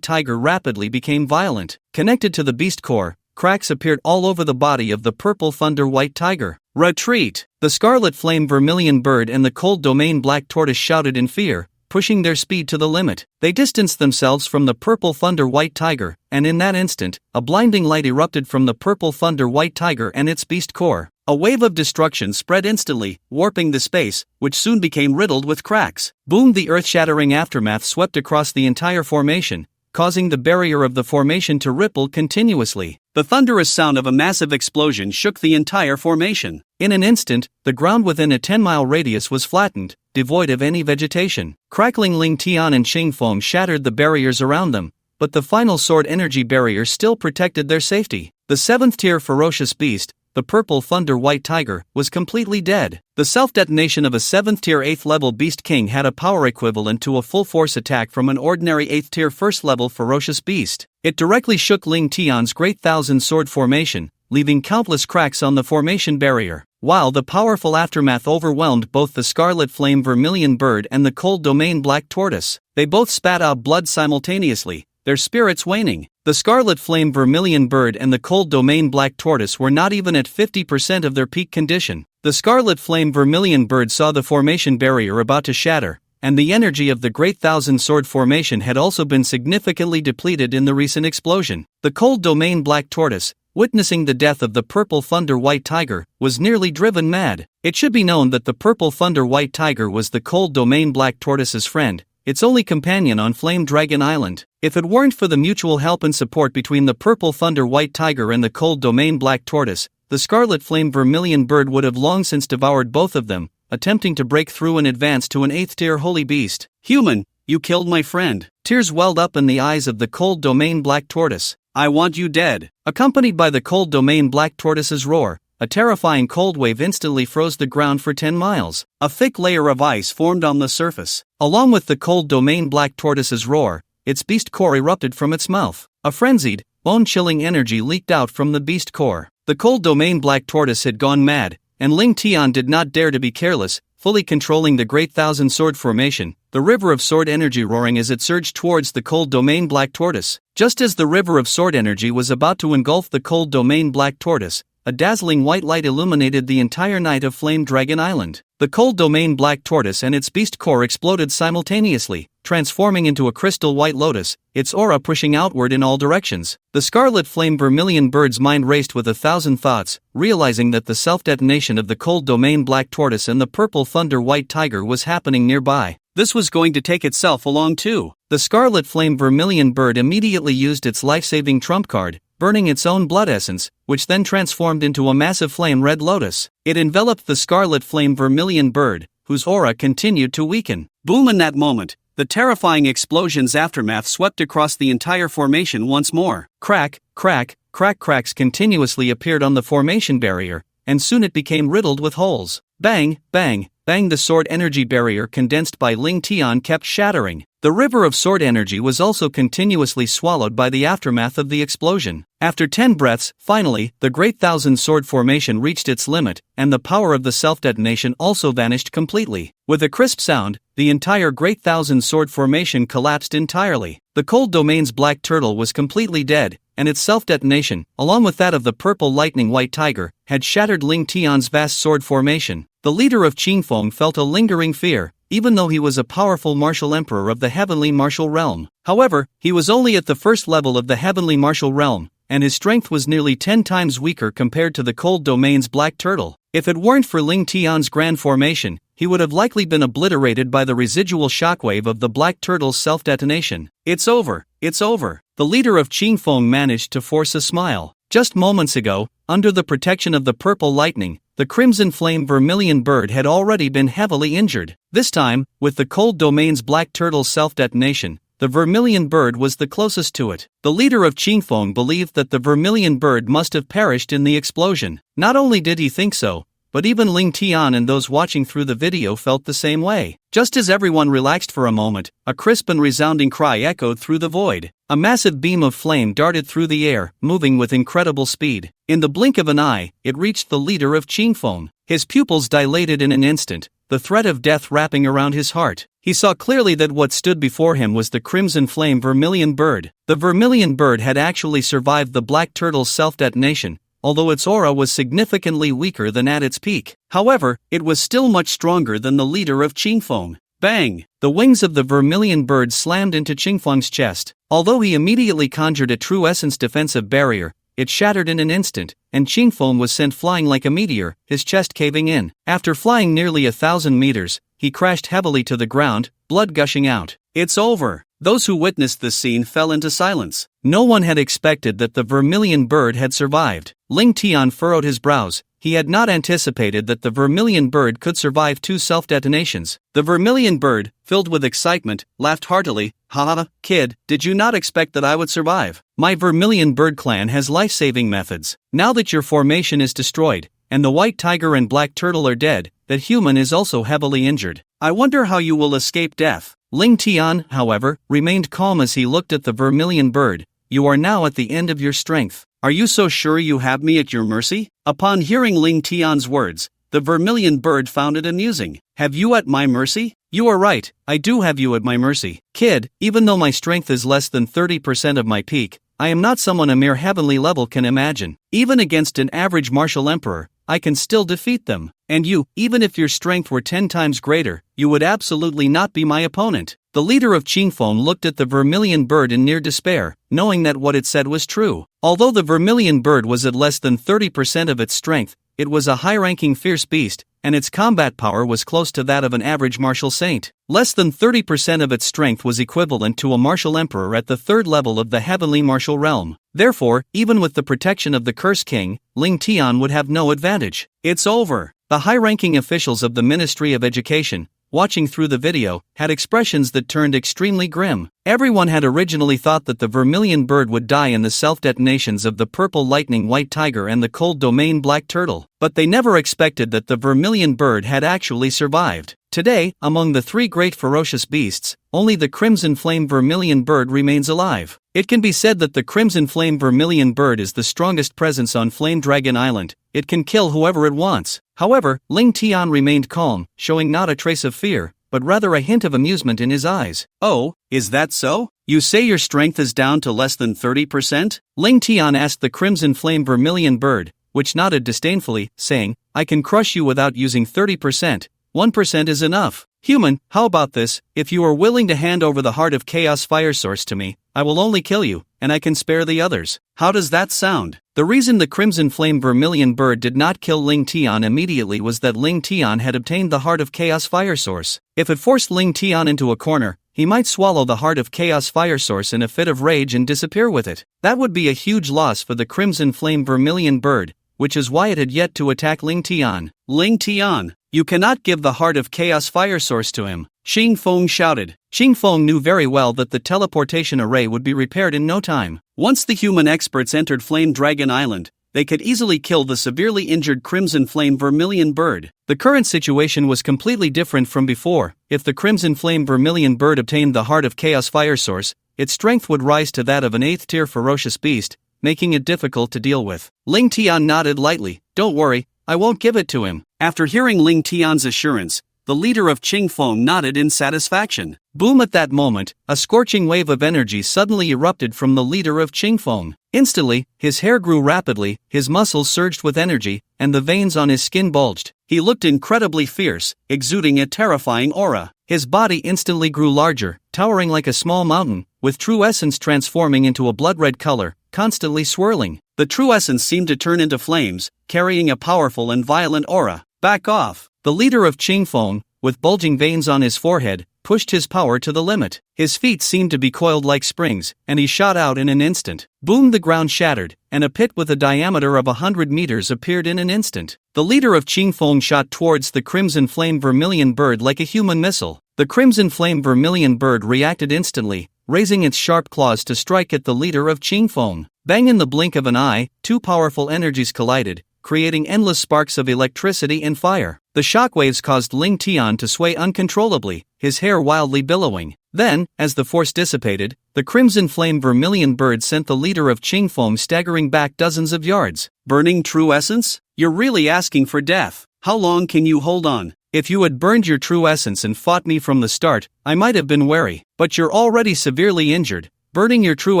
tiger rapidly became violent. Connected to the beast core, cracks appeared all over the body of the purple thunder white tiger. Retreat! The scarlet flame vermilion bird and the cold domain black tortoise shouted in fear, pushing their speed to the limit. They distanced themselves from the purple thunder white tiger, and in that instant, a blinding light erupted from the purple thunder white tiger and its beast core. A wave of destruction spread instantly, warping the space, which soon became riddled with cracks. Boom! The earth-shattering aftermath swept across the entire formation, causing the barrier of the formation to ripple continuously. The thunderous sound of a massive explosion shook the entire formation. In an instant, the ground within a 10-mile radius was flattened, devoid of any vegetation. Crackling Ling Tian and Qingfeng shattered the barriers around them, but the final sword energy barrier still protected their safety. The 7th-tier ferocious beast, the purple thunder white tiger, was completely dead. The self-detonation of a 7th-tier 8th-level beast king had a power equivalent to a full-force attack from an ordinary 8th-tier 1st-level ferocious beast. It directly shook Ling Tian's great thousand-sword formation, leaving countless cracks on the formation barrier. While the powerful aftermath overwhelmed both the scarlet flame vermilion bird and the cold domain black tortoise, they both spat out blood simultaneously, their spirits waning. The scarlet flame vermilion bird and the cold domain black tortoise were not even at 50% of their peak condition. The scarlet flame vermilion bird saw the formation barrier about to shatter, and the energy of the great thousand-sword formation had also been significantly depleted in the recent explosion. The cold domain black tortoise, witnessing the death of the purple thunder white tiger, was nearly driven mad. It should be known that the purple thunder white tiger was the cold domain black tortoise's friend, its only companion on Flame Dragon Island. If it weren't for the mutual help and support between the purple thunder white tiger and the cold domain black tortoise, the scarlet flame vermilion bird would have long since devoured both of them, attempting to break through and advance to an 8th-tier holy beast. Human, you killed my friend. Tears welled up in the eyes of the cold domain black tortoise. I want you dead. Accompanied by the cold domain black tortoise's roar, a terrifying cold wave instantly froze the ground for 10 miles. A thick layer of ice formed on the surface. Along with the cold domain black tortoise's roar, its beast core erupted from its mouth. A frenzied, bone-chilling energy leaked out from the beast core. The cold domain black tortoise had gone mad, and Ling Tian did not dare to be careless, fully controlling the great thousand-sword formation, the river of sword energy roaring as it surged towards the cold domain black tortoise. Just as the river of sword energy was about to engulf the cold domain black tortoise, a dazzling white light illuminated the entire night of Flame Dragon Island. The cold domain black tortoise and its beast core exploded simultaneously, transforming into a crystal white lotus, its aura pushing outward in all directions. The scarlet flame vermilion bird's mind raced with 1,000 thoughts, realizing that the self-detonation of the cold domain black tortoise and the purple thunder white tiger was happening nearby. This was going to take itself along too. The scarlet flame vermilion bird immediately used its life-saving trump card, burning its own blood essence, which then transformed into a massive flame red lotus. It enveloped the scarlet flame vermilion bird, whose aura continued to weaken. Boom! In that moment, the terrifying explosion's aftermath swept across the entire formation once more. Crack, crack, crack. Cracks continuously appeared on the formation barrier, and soon it became riddled with holes. Bang, bang, bang. The sword energy barrier condensed by Ling Tian kept shattering. The river of sword energy was also continuously swallowed by the aftermath of the explosion. After 10 breaths, finally, the great thousand-sword formation reached its limit, and the power of the self-detonation also vanished completely. With a crisp sound, the entire great thousand-sword formation collapsed entirely. The cold domain's black turtle was completely dead, and its self-detonation, along with that of the purple lightning white tiger, had shattered Ling Tian's vast sword formation. The leader of Qingfeng felt a lingering fear, even though he was a powerful martial emperor of the heavenly martial realm. However, he was only at the first level of the heavenly martial realm, and his strength was nearly 10 times weaker compared to the cold domain's black turtle. If it weren't for Ling Tian's grand formation, he would have likely been obliterated by the residual shockwave of the black turtle's self-detonation. It's over, it's over. The leader of Qingfeng managed to force a smile. Just moments ago, under the protection of the purple lightning, the crimson flame vermilion bird had already been heavily injured. This time, with the cold domain's black turtle's self-detonation, the vermilion bird was the closest to it. The leader of Qingfeng believed that the vermilion bird must have perished in the explosion. Not only did he think so, but even Ling Tian and those watching through the video felt the same way. Just as everyone relaxed for a moment, a crisp and resounding cry echoed through the void. A massive beam of flame darted through the air, moving with incredible speed. In the blink of an eye, it reached the leader of Qingfeng. His pupils dilated in an instant, the threat of death wrapping around his heart. He saw clearly that what stood before him was the crimson flame vermilion bird. The vermilion bird had actually survived the black turtle's self-detonation, although its aura was significantly weaker than at its peak. However, it was still much stronger than the leader of Qingfeng. Bang! The wings of the vermilion bird slammed into Qingfeng's chest. Although he immediately conjured a true essence defensive barrier, it shattered in an instant, and Qingfeng was sent flying like a meteor, his chest caving in. After flying nearly 1,000 meters, he crashed heavily to the ground, blood gushing out. It's over. Those who witnessed this scene fell into silence. No one had expected that the vermilion bird had survived. Ling Tian furrowed his brows. He had not anticipated that the vermilion bird could survive 2 self-detonations. The vermilion bird, filled with excitement, laughed heartily. "Ha, kid, did you not expect that I would survive? My vermilion bird clan has life-saving methods. Now that your formation is destroyed, and the white tiger and black turtle are dead, that human is also heavily injured. I wonder how you will escape death." Ling Tian, however, remained calm as he looked at the vermilion bird. "You are now at the end of your strength. Are you so sure you have me at your mercy?" Upon hearing Ling Tian's words, the vermilion bird found it amusing. "Have you at my mercy? You are right, I do have you at my mercy. Kid, even though my strength is less than 30% of my peak, I am not someone a mere heavenly level can imagine. Even against an average martial emperor, I can still defeat them. And you, even if your strength were 10 times greater, you would absolutely not be my opponent." The leader of Qingfeng looked at the vermilion bird in near despair, knowing that what it said was true. Although the vermilion bird was at less than 30% of its strength, it was a high-ranking fierce beast, and its combat power was close to that of an average martial saint. Less than 30% of its strength was equivalent to a martial emperor at the 3rd level of the heavenly martial realm. Therefore, even with the protection of the Curse King, Ling Tian would have no advantage. "It's over." The high-ranking officials of the Ministry of Education, watching through the video, had expressions that turned extremely grim. Everyone had originally thought that the vermilion bird would die in the self-detonations of the purple lightning white tiger and the cold domain black turtle, but they never expected that the vermilion bird had actually survived. Today, among the 3 great ferocious beasts, only the crimson flame vermilion bird remains alive. It can be said that the crimson flame vermilion bird is the strongest presence on Flame Dragon Island. It can kill whoever it wants. However, Ling Tian remained calm, showing not a trace of fear, but rather a hint of amusement in his eyes. "Oh, is that so? You say your strength is down to less than 30%? Ling Tian asked the crimson flame vermilion bird, which nodded disdainfully, saying, "I can crush you without using 30%. 1% is enough. Human, how about this? If you are willing to hand over the Heart of Chaos Fire Source to me, I will only kill you, and I can spare the others." How does that sound? The reason the crimson flame vermilion bird did not kill Ling Tian immediately was that Ling Tian had obtained the Heart of Chaos Fire Source. If it forced Ling Tian into a corner, he might swallow the Heart of Chaos Fire Source in a fit of rage and disappear with it. That would be a huge loss for the crimson flame vermilion bird, which is why it had yet to attack Ling Tian. "Ling Tian, you cannot give the Heart of Chaos Fire Source to him," Qingfeng shouted. Qingfeng knew very well that the teleportation array would be repaired in no time. Once the human experts entered Flame Dragon Island, they could easily kill the severely injured crimson flame vermilion bird. The current situation was completely different from before. If the crimson flame vermilion bird obtained the Heart of Chaos Fire Source, its strength would rise to that of an 8th-tier ferocious beast, making it difficult to deal with. Ling Tian nodded lightly. "Don't worry, I won't give it to him." After hearing Ling Tian's assurance, the leader of Qingfeng nodded in satisfaction. Boom! At that moment, a scorching wave of energy suddenly erupted from the leader of Qingfeng. Instantly, his hair grew rapidly, his muscles surged with energy, and the veins on his skin bulged. He looked incredibly fierce, exuding a terrifying aura. His body instantly grew larger, towering like a small mountain, with true essence transforming into a blood-red color, constantly swirling. The true essence seemed to turn into flames, carrying a powerful and violent aura. "Back off!" The leader of Qingfeng, with bulging veins on his forehead, pushed his power to the limit. His feet seemed to be coiled like springs, and he shot out in an instant. Boom! The ground shattered, and a pit with a diameter of 100 meters appeared in an instant. The leader of Qingfeng shot towards the crimson flame vermilion bird like a human missile. The crimson flame vermilion bird reacted instantly, raising its sharp claws to strike at the leader of Qingfeng. Bang! In the blink of an eye, 2 powerful energies collided, creating endless sparks of electricity and fire. The shockwaves caused Ling Tian to sway uncontrollably, his hair wildly billowing. Then, as the force dissipated, the crimson flame vermilion bird sent the leader of Qingfeng staggering back dozens of yards. Burning true essence? You're really asking for death. How long can you hold on? If you had burned your true essence and fought me from the start, I might have been wary. But you're already severely injured. Burning your true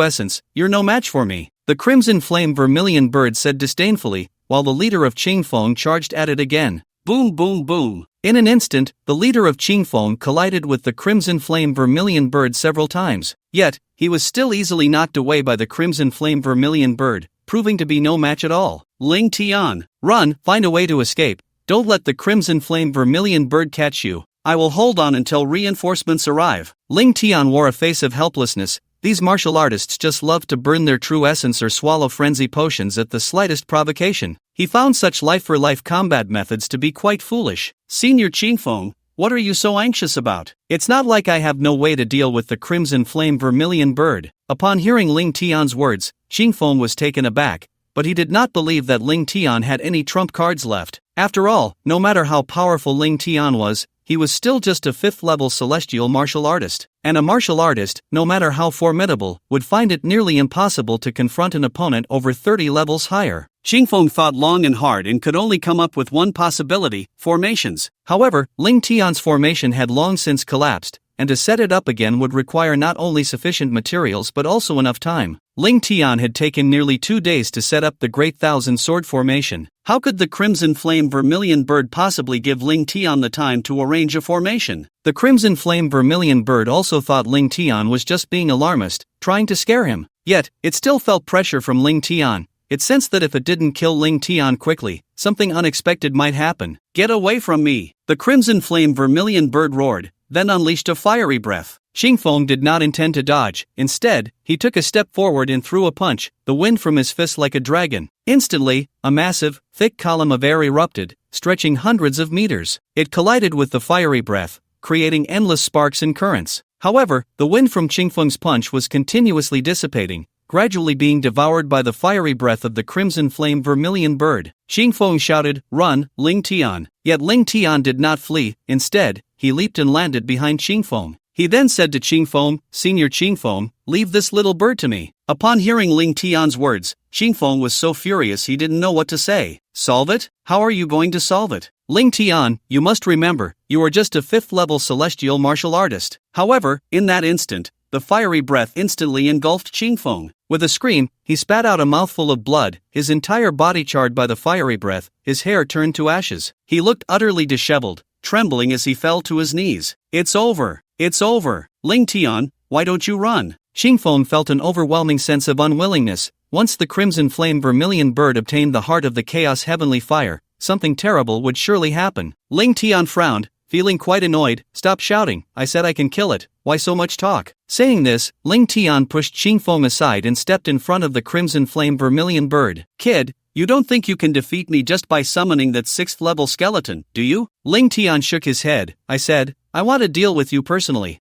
essence, you're no match for me. The crimson flame vermilion bird said disdainfully, while the leader of Qingfeng charged at it again. Boom boom boom. In an instant, the leader of Qingfeng collided with the crimson flame vermilion bird several times. Yet, he was still easily knocked away by the crimson flame vermilion bird, proving to be no match at all. Ling Tian, run, find a way to escape. Don't let the crimson flame vermilion bird catch you. I will hold on until reinforcements arrive. Ling Tian wore a face of helplessness. These martial artists just love to burn their true essence or swallow frenzy potions at the slightest provocation. He found such life-for-life combat methods to be quite foolish. Senior Qingfeng, what are you so anxious about? It's not like I have no way to deal with the crimson flame vermilion bird. Upon hearing Ling Tian's words, Qingfeng was taken aback, but he did not believe that Ling Tian had any trump cards left. After all, no matter how powerful Ling Tian was, he was still just a 5th-level celestial martial artist. And a martial artist, no matter how formidable, would find it nearly impossible to confront an opponent over 30 levels higher. Qingfeng thought long and hard and could only come up with one possibility: formations. However, Ling Tian's formation had long since collapsed, and to set it up again would require not only sufficient materials but also enough time. Ling Tian had taken nearly 2 days to set up the Great Thousand Sword formation. How could the Crimson Flame Vermilion Bird possibly give Ling Tian the time to arrange a formation? The Crimson Flame Vermilion Bird also thought Ling Tian was just being alarmist, trying to scare him. Yet, it still felt pressure from Ling Tian. It sensed that if it didn't kill Ling Tian quickly, something unexpected might happen. Get away from me! The Crimson Flame Vermilion Bird roared, then unleashed a fiery breath. Qingfeng did not intend to dodge. Instead, he took a step forward and threw a punch, the wind from his fist like a dragon. Instantly, a massive, thick column of air erupted, stretching hundreds of meters. It collided with the fiery breath, creating endless sparks and currents. However, the wind from Qingfeng's punch was continuously dissipating, gradually being devoured by the fiery breath of the Crimson Flame Vermilion Bird. Qingfeng shouted, "Run, Ling Tian!" Yet Ling Tian did not flee. Instead, he leaped and landed behind Qingfeng. He then said to Qingfeng, "Senior Qingfeng, leave this little bird to me." Upon hearing Ling Tian's words, Qingfeng was so furious he didn't know what to say. Solve it? How are you going to solve it? Ling Tian, you must remember, you are just a 5th-level celestial martial artist. However, in that instant, the fiery breath instantly engulfed Qingfeng. With a scream, he spat out a mouthful of blood, his entire body charred by the fiery breath, his hair turned to ashes. He looked utterly disheveled, trembling as he fell to his knees. It's over! It's over! Ling Tian, why don't you run? Qingfeng felt an overwhelming sense of unwillingness. Once the Crimson Flame Vermilion Bird obtained the heart of the Chaos Heavenly Fire, something terrible would surely happen. Ling Tian frowned, feeling quite annoyed. Stop shouting, I said I can kill it, why so much talk? Saying this, Ling Tian pushed Qingfeng aside and stepped in front of the Crimson Flame Vermilion Bird. Kid, you don't think you can defeat me just by summoning that 6th-level skeleton, do you? Ling Tian shook his head. I said, I want to deal with you personally.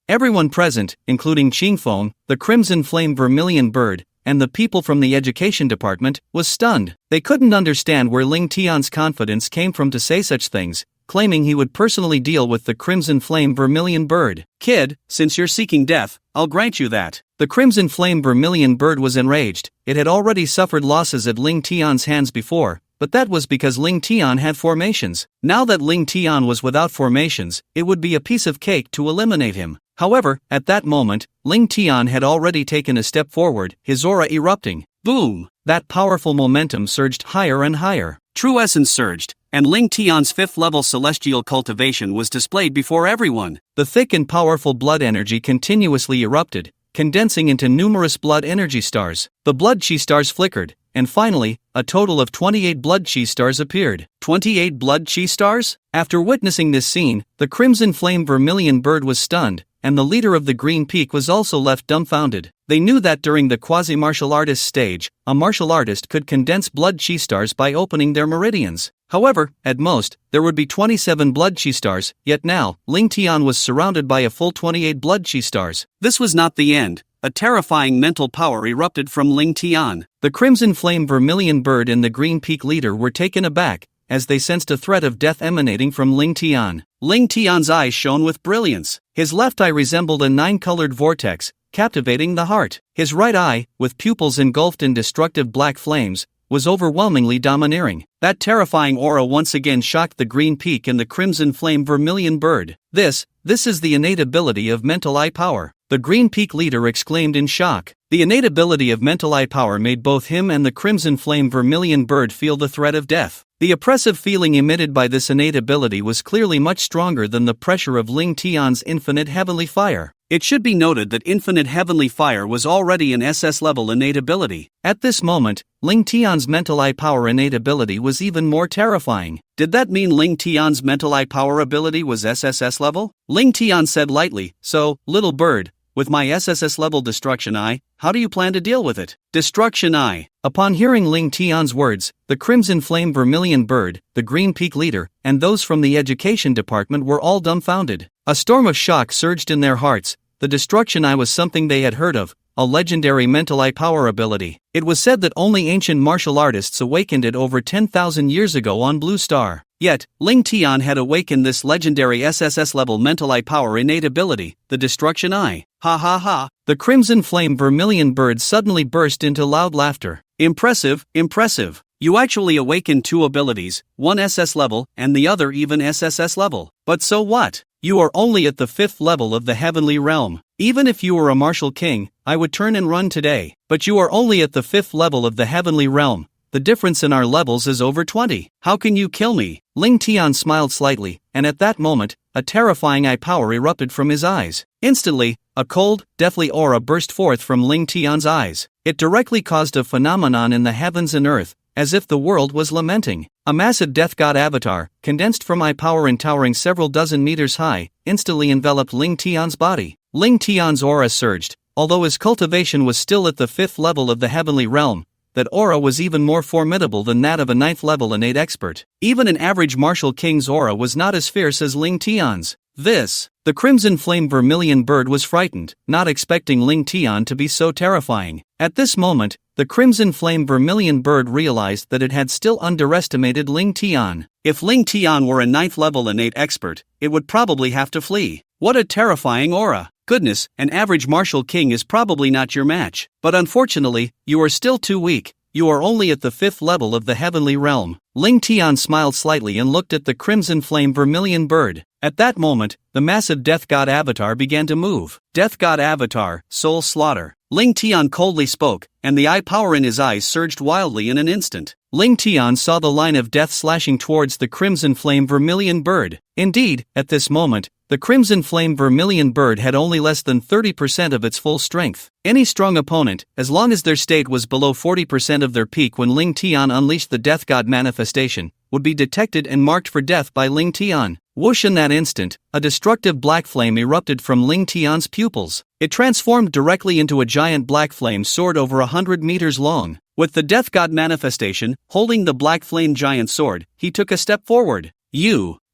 Everyone present, including Qingfeng, the Crimson Flame Vermilion Bird, and the people from the education department, was stunned. They couldn't understand where Ling Tian's confidence came from to say such things, claiming he would personally deal with the Crimson Flame Vermilion Bird. Kid, since you're seeking death, I'll grant you that. The Crimson Flame Vermilion Bird was enraged. It had already suffered losses at Ling Tian's hands before, but that was because Ling Tian had formations. Now that Ling Tian was without formations, it would be a piece of cake to eliminate him. However, at that moment, Ling Tian had already taken a step forward, his aura erupting. Boom! That powerful momentum surged higher and higher. True essence surged, and Ling Tian's 5th-level celestial cultivation was displayed before everyone. The thick and powerful blood energy continuously erupted, condensing into numerous blood energy stars. The blood chi stars flickered, and finally, a total of 28 blood chi stars appeared. 28 blood chi stars? After witnessing this scene, the Crimson Flame Vermilion Bird was stunned, and the leader of the Green Peak was also left dumbfounded. They knew that during the quasi-martial artist stage, a martial artist could condense blood chi stars by opening their meridians. However, at most, there would be 27 blood chi stars, yet now, Ling Tian was surrounded by a full 28 blood chi stars. This was not the end. A terrifying mental power erupted from Ling Tian. The Crimson Flame Vermilion Bird and the Green Peak leader were taken aback, as they sensed a threat of death emanating from Ling Tian. Ling Tian's eyes shone with brilliance. His left eye resembled a nine-colored vortex, captivating the heart. His right eye, with pupils engulfed in destructive black flames, was overwhelmingly domineering. That terrifying aura once again shocked the green peak and the crimson flame vermilion bird. This is the innate ability of mental eye power, the green peak leader exclaimed in shock. The innate ability of mental eye power made both him and the crimson flame vermilion bird feel the threat of death. The oppressive feeling emitted by this innate ability was clearly much stronger than the pressure of Ling Tian's infinite heavenly fire. It should be noted that infinite heavenly fire was already an SS level innate ability. At this moment, Ling Tian's mental eye power innate ability was even more terrifying. Did that mean Ling Tian's mental eye power ability was SSS level? Ling Tian said lightly, "So, little bird, with my SSS level destruction eye, how do you plan to deal with it?" Destruction eye. Upon hearing Ling Tian's words, the crimson flame vermilion bird, the green peak leader, and those from the education department were all dumbfounded. A storm of shock surged in their hearts. The destruction eye was something they had heard of, a legendary mental eye power ability. It was said that only ancient martial artists awakened it over 10,000 years ago on Blue Star. Yet, Ling Tian had awakened this legendary SSS level mental eye power innate ability, the destruction eye. Ha ha ha. The crimson flame vermilion bird suddenly burst into loud laughter. Impressive, impressive. You actually awakened two abilities, one SS level and the other even SSS level. But so what? You are only at the 5th level of the heavenly realm. Even if you were a martial king, I would turn and run today. But you are only at the 5th level of the heavenly realm. The difference in our levels is over 20. How can you kill me? Ling Tian smiled slightly, and at that moment, a terrifying eye power erupted from his eyes. Instantly, a cold, deathly aura burst forth from Ling Tian's eyes. It directly caused a phenomenon in the heavens and earth, as if the world was lamenting. A massive death god avatar, condensed from eye power and towering several dozen meters high, instantly enveloped Ling Tian's body. Ling Tian's aura surged. Although his cultivation was still at the 5th level of the heavenly realm, that aura was even more formidable than that of a 9th level innate expert. Even an average martial king's aura was not as fierce as Ling Tian's. The crimson flame vermilion bird was frightened, not expecting Ling Tian to be so terrifying. At this moment, the crimson flame vermilion bird realized that it had still underestimated Ling Tian. If Ling Tian were a 9th level innate expert, it would probably have to flee. What a terrifying aura! Goodness, an average martial king is probably not your match. But unfortunately, you are still too weak. You are only at the 5th level of the heavenly realm. Ling Tian smiled slightly and looked at the crimson flame vermilion bird. At that moment, the massive death god avatar began to move. Death god avatar, soul slaughter. Ling Tian coldly spoke, and the eye power in his eyes surged wildly in an instant. Ling Tian saw the line of death slashing towards the crimson flame vermilion bird. Indeed, at this moment, the crimson flame vermilion bird had only less than 30% of its full strength. Any strong opponent, as long as their state was below 40% of their peak when Ling Tian unleashed the death god manifestation, would be detected and marked for death by Ling Tian. Whoosh! In that instant, a destructive black flame erupted from Ling Tian's pupils. It transformed directly into a giant black flame sword over 100 meters long. With the death god manifestation, holding the black flame giant sword, he took a step forward.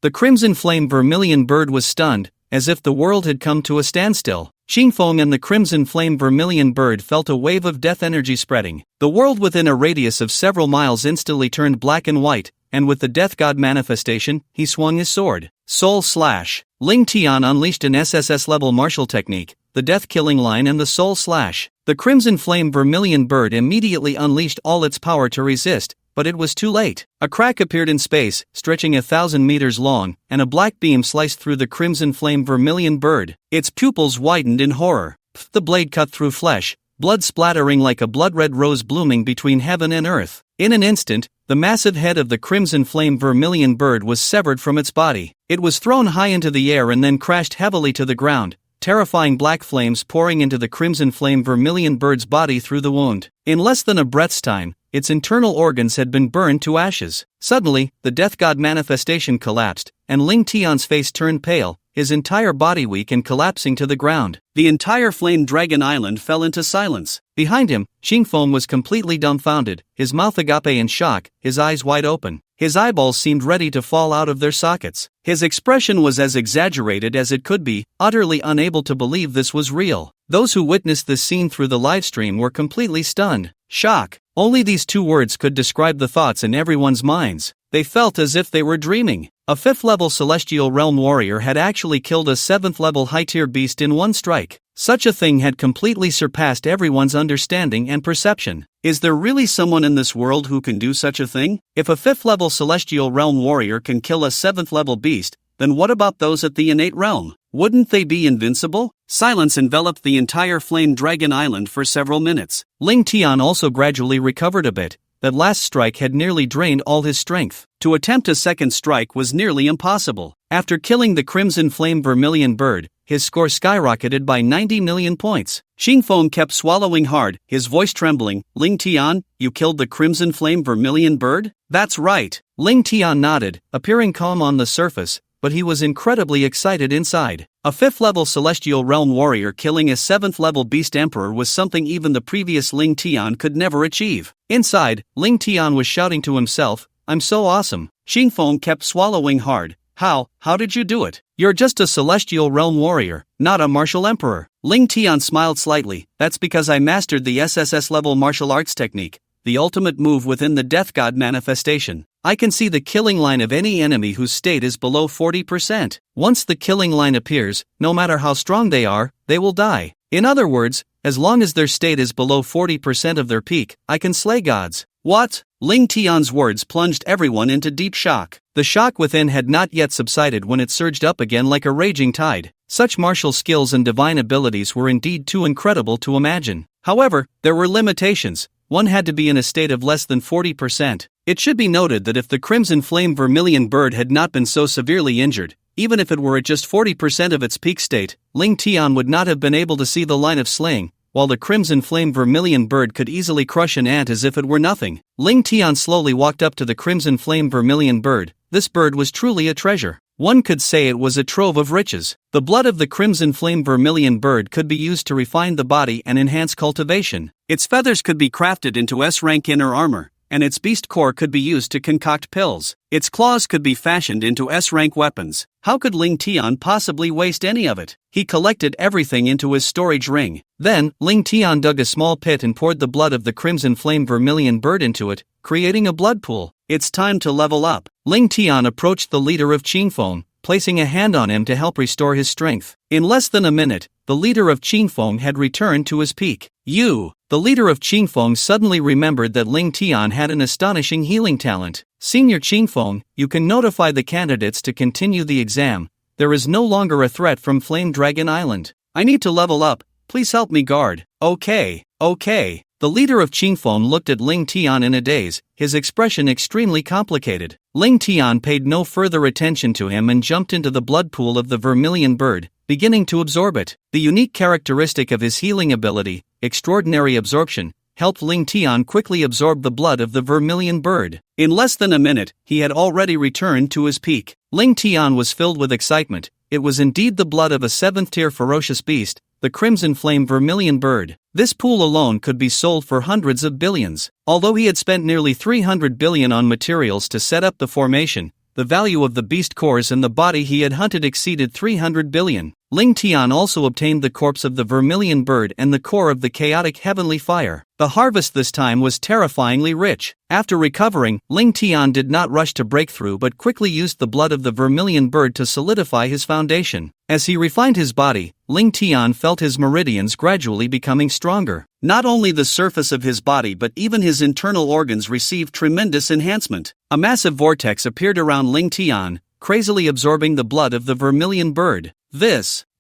The crimson flame vermilion bird was stunned, as if the world had come to a standstill. Qingfeng and the crimson flame vermilion bird felt a wave of death energy spreading. The world within a radius of several miles instantly turned black and white, and with the death god manifestation, he swung his sword. Soul Slash. Ling Tian unleashed an SSS level martial technique, the death killing line and the Soul Slash. The crimson flame vermilion bird immediately unleashed all its power to resist, but it was too late. A crack appeared in space, stretching 1,000 meters long, and a black beam sliced through the crimson flame vermilion bird. Its pupils widened in horror. The blade cut through flesh, blood splattering like a blood-red rose blooming between heaven and earth. In an instant, the massive head of the crimson flame vermilion bird was severed from its body. It was thrown high into the air and then crashed heavily to the ground, terrifying black flames pouring into the crimson flame vermilion bird's body through the wound. In less than a breath's time, its internal organs had been burned to ashes. Suddenly, the death god manifestation collapsed, and Ling Tian's face turned pale, his entire body weak and collapsing to the ground. The entire Flame Dragon Island fell into silence. Behind him, Qingfeng was completely dumbfounded, his mouth agape in shock, his eyes wide open. His eyeballs seemed ready to fall out of their sockets. His expression was as exaggerated as it could be, utterly unable to believe this was real. Those who witnessed this scene through the livestream were completely stunned. Shock. Only these two words could describe the thoughts in everyone's minds. They felt as if they were dreaming. A 5th-level Celestial Realm warrior had actually killed a 7th-level high-tier beast in one strike. Such a thing had completely surpassed everyone's understanding and perception. Is there really someone in this world who can do such a thing? If a 5th-level Celestial Realm warrior can kill a 7th-level beast, then what about those at the innate realm? Wouldn't they be invincible? Silence enveloped the entire Flame Dragon Island for several minutes. Ling Tian also gradually recovered a bit. That last strike had nearly drained all his strength. To attempt a second strike was nearly impossible. After killing the Crimson Flame Vermilion Bird, his score skyrocketed by 90 million points. Xingfeng kept swallowing hard, his voice trembling. Ling Tian, you killed the Crimson Flame Vermilion Bird? That's right. Ling Tian nodded, appearing calm on the surface, but he was incredibly excited inside. A 5th-level Celestial Realm warrior killing a 7th-level Beast Emperor was something even the previous Ling Tian could never achieve. Inside, Ling Tian was shouting to himself, I'm so awesome. Xingfeng kept swallowing hard. How did you do it? You're just a Celestial Realm warrior, not a martial emperor. Ling Tian smiled slightly. That's because I mastered the SSSSS-Level martial arts technique, the ultimate move within the Death God manifestation. I can see the killing line of any enemy whose state is below 40%. Once the killing line appears, no matter how strong they are, they will die. In other words, as long as their state is below 40% of their peak, I can slay gods. What? Ling Tian's words plunged everyone into deep shock. The shock within had not yet subsided when it surged up again like a raging tide. Such martial skills and divine abilities were indeed too incredible to imagine. However, there were limitations. One had to be in a state of less than 40%. It should be noted that if the Crimson Flame Vermilion Bird had not been so severely injured, even if it were at just 40% of its peak state, Ling Tian would not have been able to see the line of slaying, while the Crimson Flame Vermilion Bird could easily crush an ant as if it were nothing. Ling Tian slowly walked up to the Crimson Flame Vermilion Bird. This bird was truly a treasure. One could say it was a trove of riches. The blood of the Crimson Flame Vermilion Bird could be used to refine the body and enhance cultivation. Its feathers could be crafted into S-rank inner armor, and its beast core could be used to concoct pills. Its claws could be fashioned into S-rank weapons. How could Ling Tian possibly waste any of it? He collected everything into his storage ring. Then, Ling Tian dug a small pit and poured the blood of the Crimson Flame Vermilion Bird into it, creating a blood pool. It's time to level up. Ling Tian approached the leader of Xingfeng, placing a hand on him to help restore his strength. In less than a minute, the leader of Xingfeng had returned to his peak. The leader of Xingfeng suddenly remembered that Ling Tian had an astonishing healing talent. Senior Xingfeng, you can notify the candidates to continue the exam. There is no longer a threat from Flame Dragon Island. I need to level up. Please help me guard. Okay. The leader of Xingfeng looked at Ling Tian in a daze, his expression extremely complicated. Ling Tian paid no further attention to him and jumped into the blood pool of the Vermilion Bird, beginning to absorb it. The unique characteristic of his healing ability, extraordinary absorption, helped Ling Tian quickly absorb the blood of the Vermilion Bird. In less than a minute, he had already returned to his peak. Ling Tian was filled with excitement. It was indeed the blood of a 7th-tier ferocious beast, the Crimson Flame Vermilion Bird. This pool alone could be sold for hundreds of billions. Although he had spent nearly 300 billion on materials to set up the formation, the value of the beast cores and the body he had hunted exceeded 300 billion. Ling Tian also obtained the corpse of the Vermilion Bird and the core of the chaotic heavenly fire. The harvest this time was terrifyingly rich. After recovering, Ling Tian did not rush to breakthrough but quickly used the blood of the Vermilion Bird to solidify his foundation. As he refined his body, Ling Tian felt his meridians gradually becoming stronger. Not only the surface of his body but even his internal organs received tremendous enhancement. A massive vortex appeared around Ling Tian, crazily absorbing the blood of the Vermilion Bird.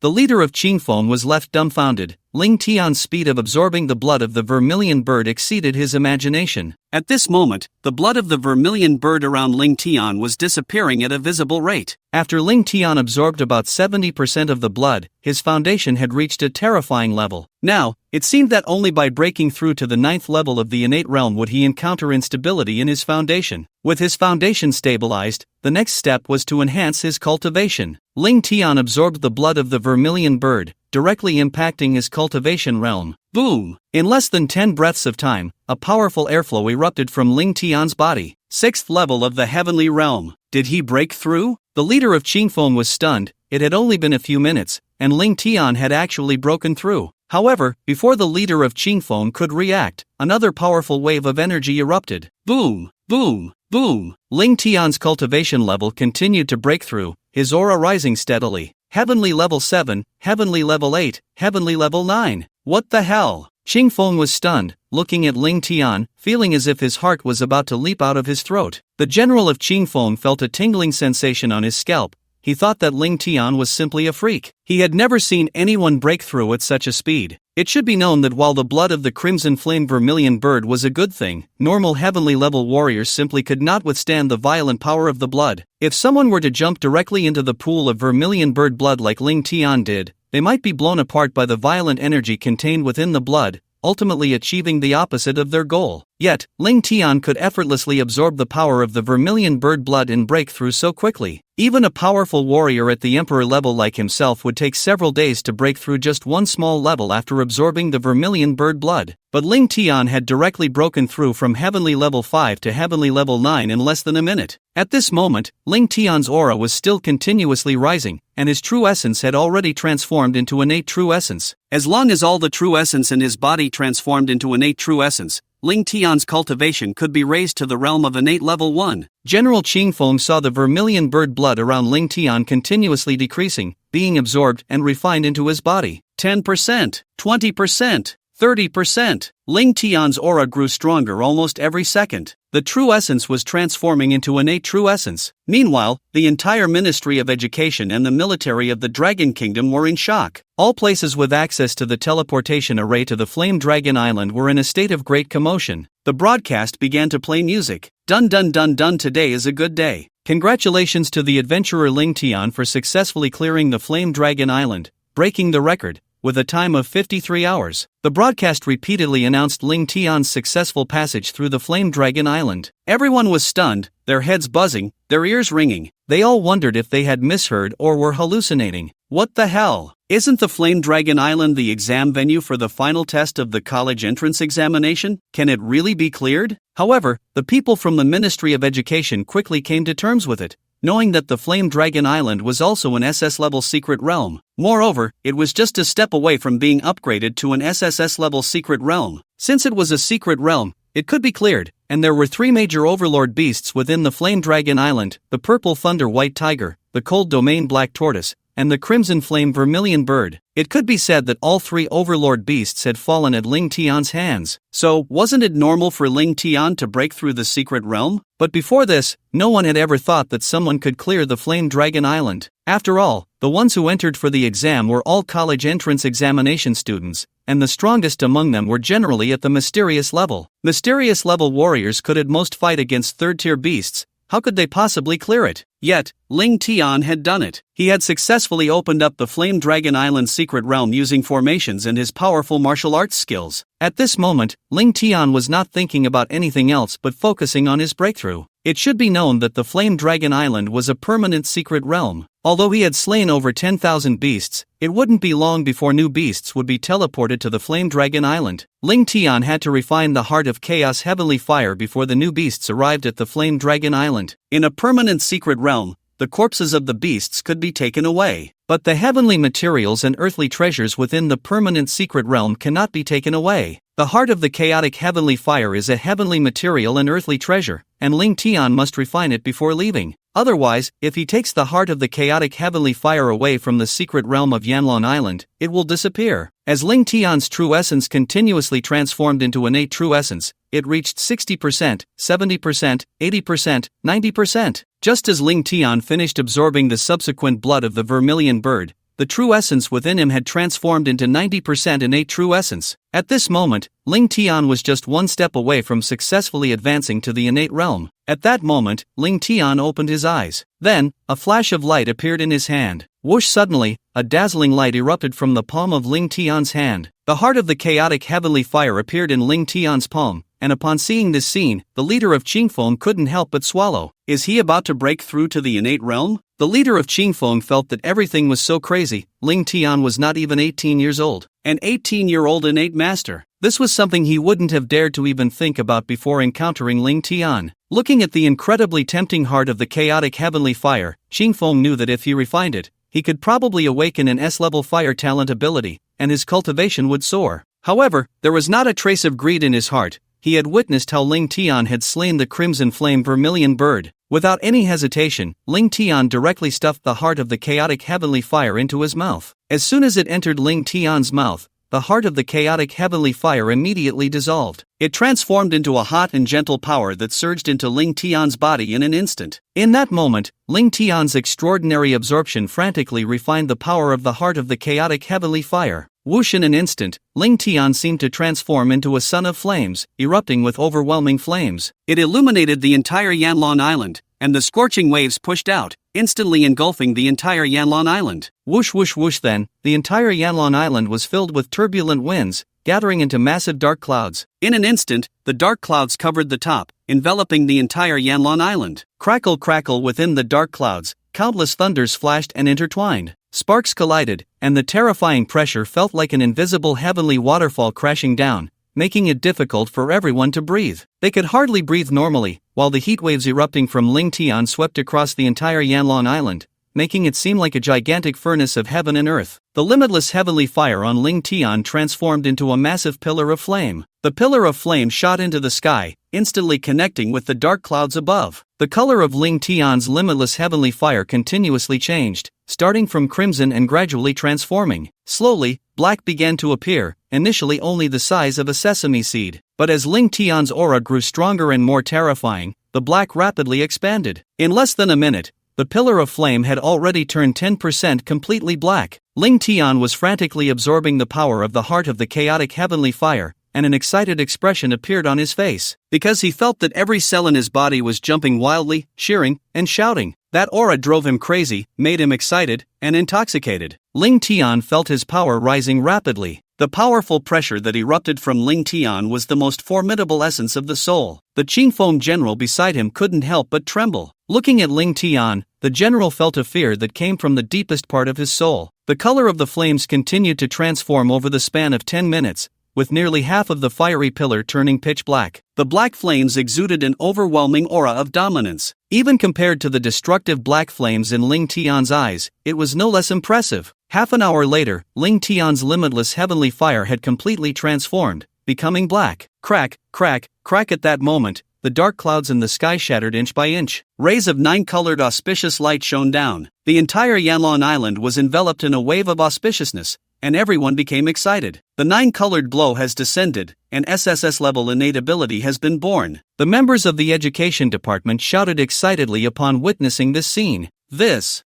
The leader of Xingfeng was left dumbfounded. Ling Tian's speed of absorbing the blood of the Vermilion Bird exceeded his imagination. At this moment, the blood of the Vermilion Bird around Ling Tian was disappearing at a visible rate. After Ling Tian absorbed about 70% of the blood, his foundation had reached a terrifying level. Now, it seemed that only by breaking through to the 9th level of the innate realm would he encounter instability in his foundation. With his foundation stabilized, the next step was to enhance his cultivation. Ling Tian absorbed the blood of the Vermilion Bird, directly impacting his cultivation realm. Boom! In less than 10 breaths of time, a powerful airflow erupted from Ling Tian's body. 6th level of the heavenly realm. Did he break through? The leader of Xingfeng was stunned. It had only been a few minutes, and Ling Tian had actually broken through. However, before the leader of Xingfeng could react, another powerful wave of energy erupted. Boom! Boom! Boom! Ling Tian's cultivation level continued to break through, his aura rising steadily. Heavenly level 7, Heavenly level 8, Heavenly level 9. What the hell? Qing Feng was stunned, looking at Ling Tian, feeling as if his heart was about to leap out of his throat. The general of Qing Feng felt a tingling sensation on his scalp. He thought that Ling Tian was simply a freak. He had never seen anyone break through at such a speed. It should be known that while the blood of the crimson flame vermilion bird was a good thing, normal heavenly level warriors simply could not withstand the violent power of the blood. If someone were to jump directly into the pool of vermilion bird blood like Ling Tian did, they might be blown apart by the violent energy contained within the blood, ultimately achieving the opposite of their goal. Yet, Ling Tian could effortlessly absorb the power of the vermilion bird blood and break through so quickly. Even a powerful warrior at the emperor level like himself would take several days to break through just one small level after absorbing the vermilion bird blood. But Ling Tian had directly broken through from heavenly level 5 to heavenly level 9 in less than a minute. At this moment, Ling Tian's aura was still continuously rising, and his true essence had already transformed into innate true essence. As long as all the true essence in his body transformed into innate true essence, Ling Tian's cultivation could be raised to the realm of innate level 1. General Qing Feng saw the vermilion bird blood around Ling Tian continuously decreasing, being absorbed and refined into his body. 10%, 20%, 30%. Ling Tian's aura grew stronger almost every second. The true essence was transforming into innate true essence. Meanwhile, the entire Ministry of Education and the military of the Dragon Kingdom were in shock. All places with access to the teleportation array to the Flame Dragon Island were in a state of great commotion. The broadcast began to play music. Dun dun dun dun, today is a good day. Congratulations to the adventurer Ling Tian for successfully clearing the Flame Dragon Island, breaking the record, with a time of 53 hours. The broadcast repeatedly announced Ling Tian's successful passage through the Flame Dragon Island. Everyone was stunned, their heads buzzing, their ears ringing. They all wondered if they had misheard or were hallucinating. What the hell? Isn't the Flame Dragon Island the exam venue for the final test of the college entrance examination? Can it really be cleared? However, the people from the Ministry of Education quickly came to terms with it, knowing that the Flame Dragon Island was also an SS-level secret realm. Moreover, it was just a step away from being upgraded to an SSSSS-level secret realm. Since it was a secret realm, it could be cleared, and there were 3 major overlord beasts within the Flame Dragon Island: the Purple Thunder White Tiger, the Cold Domain Black Tortoise, and the Crimson Flame Vermilion Bird. It could be said that all 3 overlord beasts had fallen at Ling Tian's hands. So, wasn't it normal for Ling Tian to break through the secret realm? But before this, no one had ever thought that someone could clear the Flame Dragon Island. After all, the ones who entered for the exam were all college entrance examination students, and the strongest among them were generally at the mysterious level. Mysterious level warriors could at most fight against third-tier beasts. How could they possibly clear it? Yet, Ling Tian had done it. He had successfully opened up the Flame Dragon Island secret realm using formations and his powerful martial arts skills. At this moment, Ling Tian was not thinking about anything else but focusing on his breakthrough. It should be known that the Flame Dragon Island was a permanent secret realm. Although he had slain over 10,000 beasts, it wouldn't be long before new beasts would be teleported to the Flame Dragon Island. Ling Tian had to refine the Heart of Chaos Heavenly Fire before the new beasts arrived at the Flame Dragon Island. In a permanent secret realm, the corpses of the beasts could be taken away. But the heavenly materials and earthly treasures within the permanent secret realm cannot be taken away. The Heart of the Chaotic Heavenly Fire is a heavenly material and earthly treasure, and Ling Tian must refine it before leaving. Otherwise, if he takes the Heart of the Chaotic Heavenly Fire away from the secret realm of Yanlong Island, it will disappear. As Ling Tian's true essence continuously transformed into innate true essence, it reached 60%, 70%, 80%, 90%. Just as Ling Tian finished absorbing the subsequent blood of the vermilion bird, the true essence within him had transformed into 90% innate true essence. At this moment, Ling Tian was just one step away from successfully advancing to the innate realm. At that moment, Ling Tian opened his eyes. Then, a flash of light appeared in his hand. Whoosh! Suddenly, a dazzling light erupted from the palm of Ling Tian's hand. The Heart of the Chaotic Heavenly Fire appeared in Ling Tian's palm, and upon seeing this scene, the leader of Qing Feng couldn't help but swallow. Is he about to break through to the innate realm? The leader of Qing Feng felt that everything was so crazy. Ling Tian was not even 18 years old. An 18-year-old innate master. This was something he wouldn't have dared to even think about before encountering Ling Tian. Looking at the incredibly tempting Heart of the Chaotic Heavenly Fire, Qing Feng knew that if he refined it, he could probably awaken an S-level fire talent ability, and his cultivation would soar. However, there was not a trace of greed in his heart. he had witnessed how Ling Tian had slain the Crimson Flame Vermilion Bird. Without any hesitation, Ling Tian directly stuffed the heart of the chaotic heavenly fire into his mouth. As soon as it entered Ling Tian's mouth, the heart of the chaotic heavenly fire immediately dissolved. It transformed into a hot and gentle power that surged into Ling Tian's body in an instant. In that moment, Ling Tian's extraordinary absorption frantically refined the power of the heart of the chaotic heavenly fire. Whoosh! In an instant, Ling Tian seemed to transform into a sun of flames, erupting with overwhelming flames. It illuminated the entire Yanlong Island, and the scorching waves pushed out, instantly engulfing the entire Yanlong Island. Whoosh whoosh whoosh! Then, the entire Yanlong Island was filled with turbulent winds, gathering into massive dark clouds. In an instant, the dark clouds covered the top, enveloping the entire Yanlong Island. Crackle crackle! Within the dark clouds, countless thunders flashed and intertwined. Sparks collided, and the terrifying pressure felt like an invisible heavenly waterfall crashing down, making it difficult for everyone to breathe. They could hardly breathe normally, while the heat waves erupting from Ling Tian swept across the entire Yanlong Island, making it seem like a gigantic furnace of heaven and earth. The limitless heavenly fire on Ling Tian transformed into a massive pillar of flame. The pillar of flame shot into the sky, instantly connecting with the dark clouds above. The color of Ling Tian's limitless heavenly fire continuously changed, starting from crimson and gradually transforming. Slowly, black began to appear, initially only the size of a sesame seed. But as Ling Tian's aura grew stronger and more terrifying, the black rapidly expanded. In less than a minute, the pillar of flame had already turned 10% completely black. Ling Tian was frantically absorbing the power of the heart of the chaotic heavenly fire, and an excited expression appeared on his face, because he felt that every cell in his body was jumping wildly, cheering, and shouting. That aura drove him crazy, made him excited, and intoxicated. Ling Tian felt his power rising rapidly. The powerful pressure that erupted from Ling Tian was the most formidable essence of the soul. The Qingfeng general beside him couldn't help but tremble. Looking at Ling Tian, the general felt a fear that came from the deepest part of his soul. The color of the flames continued to transform over the span of 10 minutes, with nearly half of the fiery pillar turning pitch black. The black flames exuded an overwhelming aura of dominance. Even compared to the destructive black flames in Ling Tian's eyes, it was no less impressive. Half an hour later, Ling Tian's limitless heavenly fire had completely transformed, becoming black. Crack, crack, crack! At that moment, the dark clouds in the sky shattered inch by inch. Rays of nine-colored auspicious light shone down. The entire Yanlong Island was enveloped in a wave of auspiciousness, and everyone became excited. The nine-colored glow has descended, and SSSS-Level innate ability has been born. The members of the education department shouted excitedly upon witnessing this scene. This.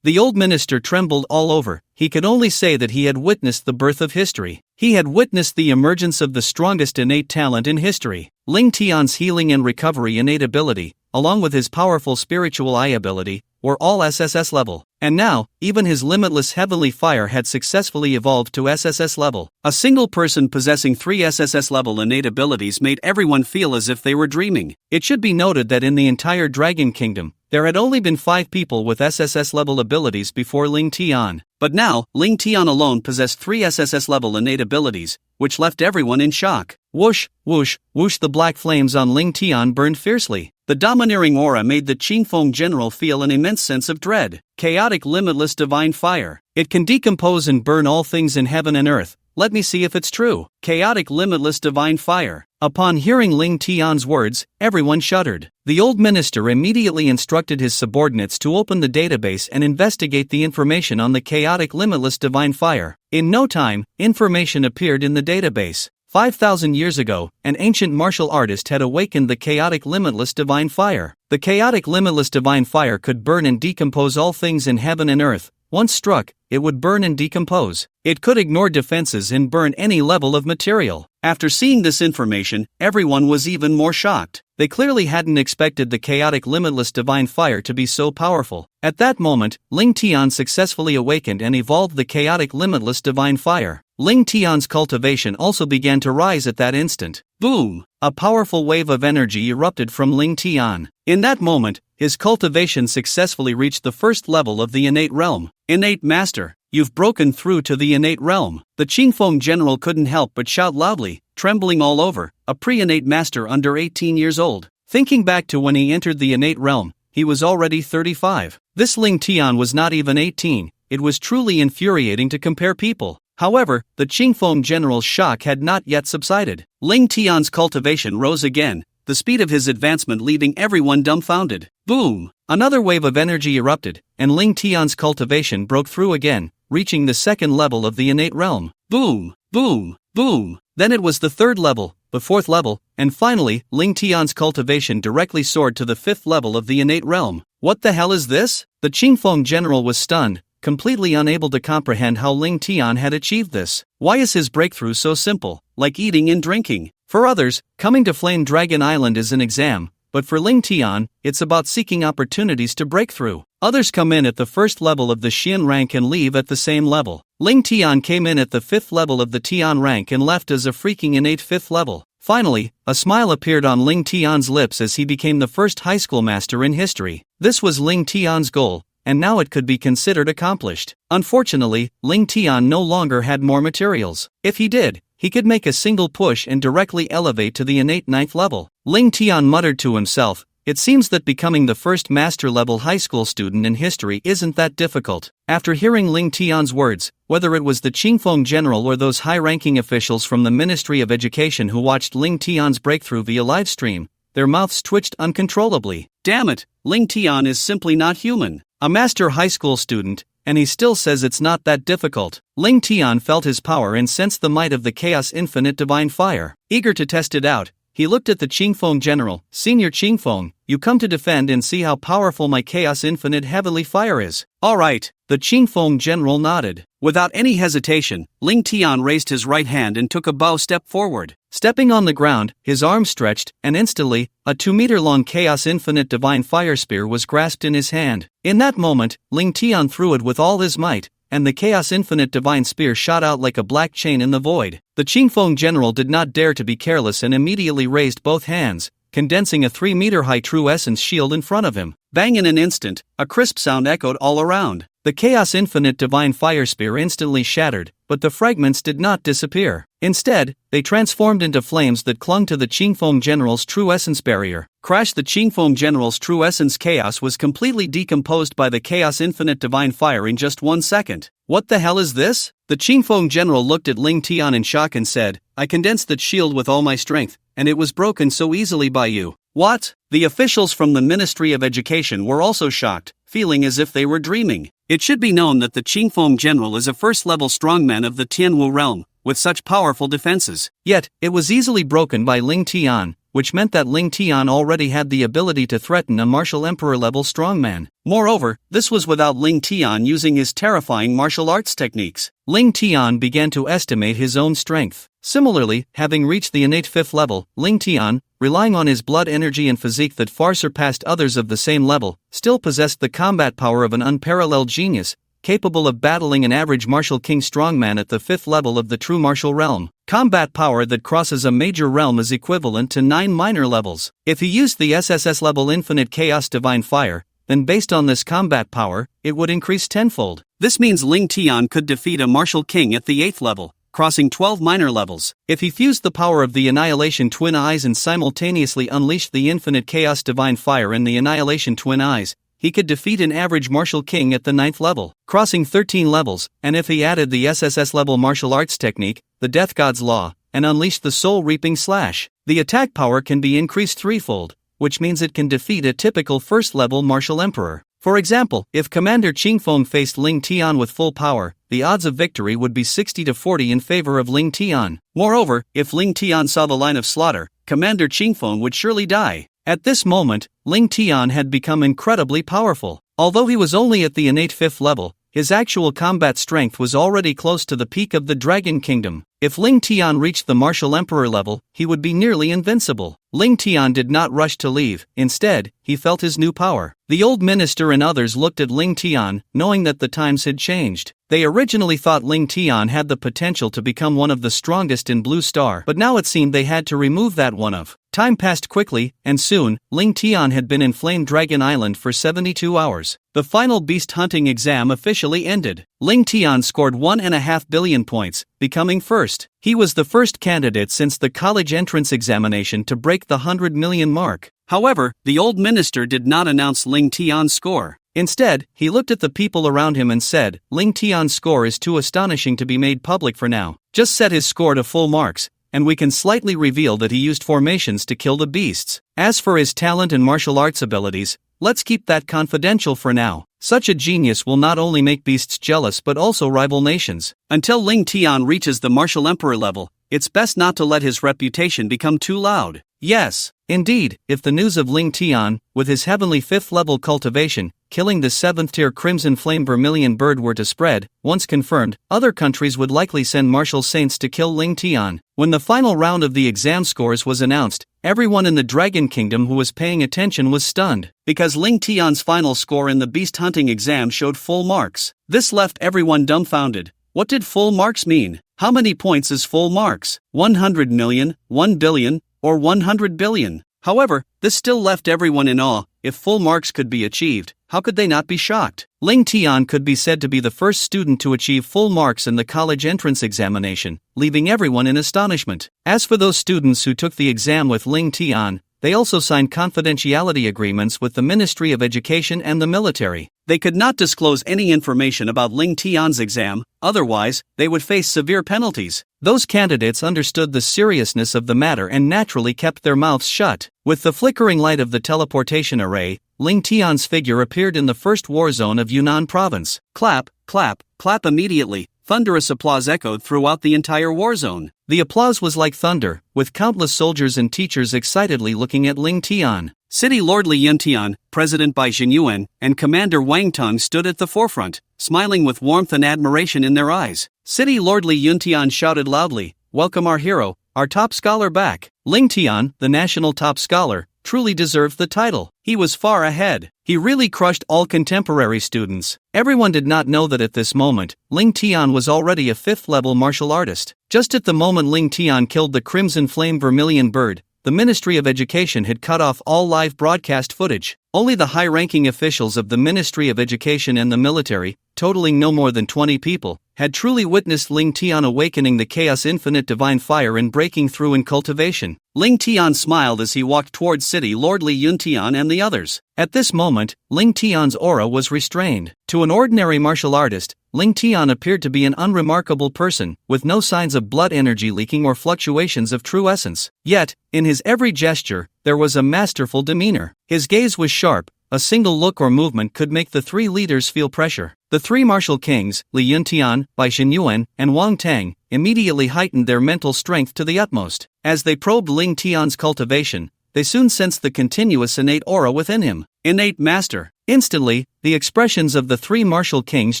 The old minister trembled all over. He could only say that he had witnessed the birth of history. He had witnessed the emergence of the strongest innate talent in history. Ling Tian's healing and recovery innate ability, along with his powerful spiritual eye ability, were all SSS level. And now, even his limitless heavenly fire had successfully evolved to SSS level. A single person possessing 3 SSS level innate abilities made everyone feel as if they were dreaming. It should be noted that in the entire Dragon Kingdom, there had only been 5 people with SSS level abilities before Ling Tian. But now, Ling Tian alone possessed 3 SSS level innate abilities, which left everyone in shock. Whoosh, whoosh, whoosh! The black flames on Ling Tian burned fiercely. The domineering aura made the Qingfeng general feel an immense sense of dread. Chaotic limitless divine fire. It can decompose and burn all things in heaven and earth. Let me see if it's true. Chaotic limitless divine fire. Upon hearing Ling Tian's words, everyone shuddered. The old minister immediately instructed his subordinates to open the database and investigate the information on the chaotic limitless divine fire. In no time, information appeared in the database. 5,000 years ago, an ancient martial artist had awakened the chaotic limitless divine fire. The chaotic limitless divine fire could burn and decompose all things in heaven and earth. Once struck, it would burn and decompose. It could ignore defenses and burn any level of material. After seeing this information, everyone was even more shocked. They clearly hadn't expected the chaotic limitless divine fire to be so powerful. At that moment, Ling Tian successfully awakened and evolved the chaotic limitless divine fire. Ling Tian's cultivation also began to rise at that instant. Boom! A powerful wave of energy erupted from Ling Tian. In that moment, his cultivation successfully reached the first level of the innate realm. Innate master, you've broken through to the innate realm. The Qingfeng general couldn't help but shout loudly, trembling all over, a pre-innate master under 18 years old. Thinking back to when he entered the innate realm, he was already 35. This Ling Tian was not even 18. It was truly infuriating to compare people. However, the Qingfeng general's shock had not yet subsided. Ling Tian's cultivation rose again, the speed of his advancement leaving everyone dumbfounded. Boom! Another wave of energy erupted, and Ling Tian's cultivation broke through again, reaching the second level of the innate realm. Boom! Boom! Boom! Then it was the third level, the fourth level, and finally, Ling Tian's cultivation directly soared to the fifth level of the innate realm. What the hell is this? The Qingfeng general was stunned, completely unable to comprehend how Ling Tian had achieved this. Why is his breakthrough so simple, like eating and drinking? For others, coming to Flame Dragon Island is an exam, but for Ling Tian, it's about seeking opportunities to break through. Others come in at the first level of the Xian rank and leave at the same level. Ling Tian came in at the fifth level of the Tian rank and left as a freaking innate fifth level. Finally, a smile appeared on Ling Tian's lips as he became the first high school master in history. This was Ling Tian's goal, and now it could be considered accomplished. Unfortunately, Ling Tian no longer had more materials. If he did, he could make a single push and directly elevate to the innate ninth level. Ling Tian muttered to himself, "It seems that becoming the first master-level high school student in history isn't that difficult." After hearing Ling Tian's words, whether it was the Qingfeng general or those high-ranking officials from the Ministry of Education who watched Ling Tian's breakthrough via livestream, their mouths twitched uncontrollably. Damn it, Ling Tian is simply not human. A master high school student, and he still says it's not that difficult. Ling Tian felt his power and sensed the might of the Chaos Infinite Divine Fire. Eager to test it out, he looked at the Qingfeng general. "Senior Qingfeng, you come to defend and see how powerful my Chaos Infinite Heavenly Fire is." "Alright," the Qingfeng general nodded. Without any hesitation, Ling Tian raised his right hand and took a bow step forward. Stepping on the ground, his arm stretched, and instantly, a 2-meter-long Chaos Infinite Divine Fire Spear was grasped in his hand. In that moment, Ling Tian threw it with all his might, and the Chaos Infinite Divine Spear shot out like a black chain in the void. The Qingfeng general did not dare to be careless and immediately raised both hands, condensing a 3-meter-high True Essence shield in front of him. Bang! In an instant, a crisp sound echoed all around. The Chaos Infinite Divine Fire Spear instantly shattered, but the fragments did not disappear. Instead, they transformed into flames that clung to the Qingfeng general's True Essence barrier. Crash! The Qingfeng general's True Essence chaos was completely decomposed by the Chaos Infinite Divine Fire in just 1 second. What the hell is this? The Qingfeng general looked at Ling Tian in shock and said, "I condensed that shield with all my strength, and it was broken so easily by you." What? The officials from the Ministry of Education were also shocked, feeling as if they were dreaming. It should be known that the Qingfeng general is a first-level strongman of the Tianwu realm, with such powerful defenses. Yet, it was easily broken by Ling Tian, which meant that Ling Tian already had the ability to threaten a martial emperor-level strongman. Moreover, this was without Ling Tian using his terrifying martial arts techniques. Ling Tian began to estimate his own strength. Similarly, having reached the innate fifth level, Ling Tian, relying on his blood energy and physique that far surpassed others of the same level, still possessed the combat power of an unparalleled genius, capable of battling an average martial king strongman at the fifth level of the true martial realm. Combat power that crosses a major realm is equivalent to 9 minor levels. If he used the SSSSS-Level Infinite Chaos Divine Fire, then based on this combat power, it would increase tenfold. This means Ling Tian could defeat a martial king at the 8th level, crossing 12 minor levels. If he fused the power of the Annihilation Twin Eyes and simultaneously unleashed the Infinite Chaos Divine Fire and the Annihilation Twin Eyes, he could defeat an average martial king at the 9th level, crossing 13 levels, and if he added the SSS-level martial arts technique, the Death God's Law, and unleashed the Soul Reaping Slash, the attack power can be increased threefold, which means it can defeat a typical first-level martial emperor. For example, if Commander Qingfeng faced Ling Tian with full power, the odds of victory would be 60-40 in favor of Ling Tian. Moreover, if Ling Tian saw the line of slaughter, Commander Qingfeng would surely die. At this moment, Ling Tian had become incredibly powerful. Although he was only at the innate 5th level, his actual combat strength was already close to the peak of the Dragon Kingdom. If Ling Tian reached the Martial Emperor level, he would be nearly invincible. Ling Tian did not rush to leave, instead, he felt his new power. The old minister and others looked at Ling Tian, knowing that the times had changed. They originally thought Ling Tian had the potential to become one of the strongest in Blue Star, but now it seemed they had to remove that one of. Time passed quickly, and soon, Ling Tian had been in Flame Dragon Island for 72 hours. The final beast hunting exam officially ended. Ling Tian scored 1.5 billion points, becoming first. He was the first candidate since the college entrance examination to break the 100 million mark. However, the old minister did not announce Ling Tian's score. Instead, he looked at the people around him and said, Ling Tian's score is too astonishing to be made public for now. Just set his score to full marks, and we can slightly reveal that he used formations to kill the beasts. As for his talent and martial arts abilities, let's keep that confidential for now. Such a genius will not only make beasts jealous but also rival nations. Until Ling Tian reaches the martial emperor level, it's best not to let his reputation become too loud. Yes, indeed, if the news of Ling Tian, with his heavenly 5th level cultivation, killing the 7th tier crimson flame vermilion bird were to spread, once confirmed, other countries would likely send martial saints to kill Ling Tian. When the final round of the exam scores was announced, everyone in the Dragon Kingdom who was paying attention was stunned, because Ling Tian's final score in the beast hunting exam showed full marks. This left everyone dumbfounded. What did full marks mean? How many points is full marks? 100 million, 1 billion, or 100 billion? However, this still left everyone in awe. If full marks could be achieved, how could they not be shocked? Ling Tian could be said to be the first student to achieve full marks in the college entrance examination, leaving everyone in astonishment. As for those students who took the exam with Ling Tian, they also signed confidentiality agreements with the Ministry of Education and the military. They could not disclose any information about Ling Tian's exam, otherwise, they would face severe penalties. Those candidates understood the seriousness of the matter and naturally kept their mouths shut. With the flickering light of the teleportation array, Ling Tian's figure appeared in the first war zone of Yunnan province. Clap, clap, clap immediately. Thunderous applause echoed throughout the entire war zone. The applause was like thunder, with countless soldiers and teachers excitedly looking at Ling Tian. City Lord Li Yuntian, President Bai Xinyuan, and Commander Wang Tong stood at the forefront, smiling with warmth and admiration in their eyes. City Lord Li Yuntian shouted loudly, "Welcome our hero, our top scholar back." Ling Tian, the national top scholar, truly deserved the title. He was far ahead. He really crushed all contemporary students. Everyone did not know that at this moment, Ling Tian was already a 5th level martial artist. Just at the moment Ling Tian killed the crimson flame vermilion bird, the Ministry of Education had cut off all live broadcast footage. Only the high-ranking officials of the Ministry of Education and the military, totaling no more than 20 people, had truly witnessed Ling Tian awakening the chaos infinite divine fire and breaking through in cultivation. Ling Tian smiled as he walked towards City Lord Li Yuntian and the others. At this moment, Ling Tian's aura was restrained. To an ordinary martial artist, Ling Tian appeared to be an unremarkable person, with no signs of blood energy leaking or fluctuations of true essence. Yet, in his every gesture, there was a masterful demeanor. His gaze was sharp. A single look or movement could make the 3 leaders feel pressure. The 3 martial kings, Li Yuntian, Bai Xinyuan, and Wang Tang, immediately heightened their mental strength to the utmost. As they probed Ling Tian's cultivation, they soon sensed the continuous innate aura within him. Innate master. Instantly, the expressions of the 3 martial kings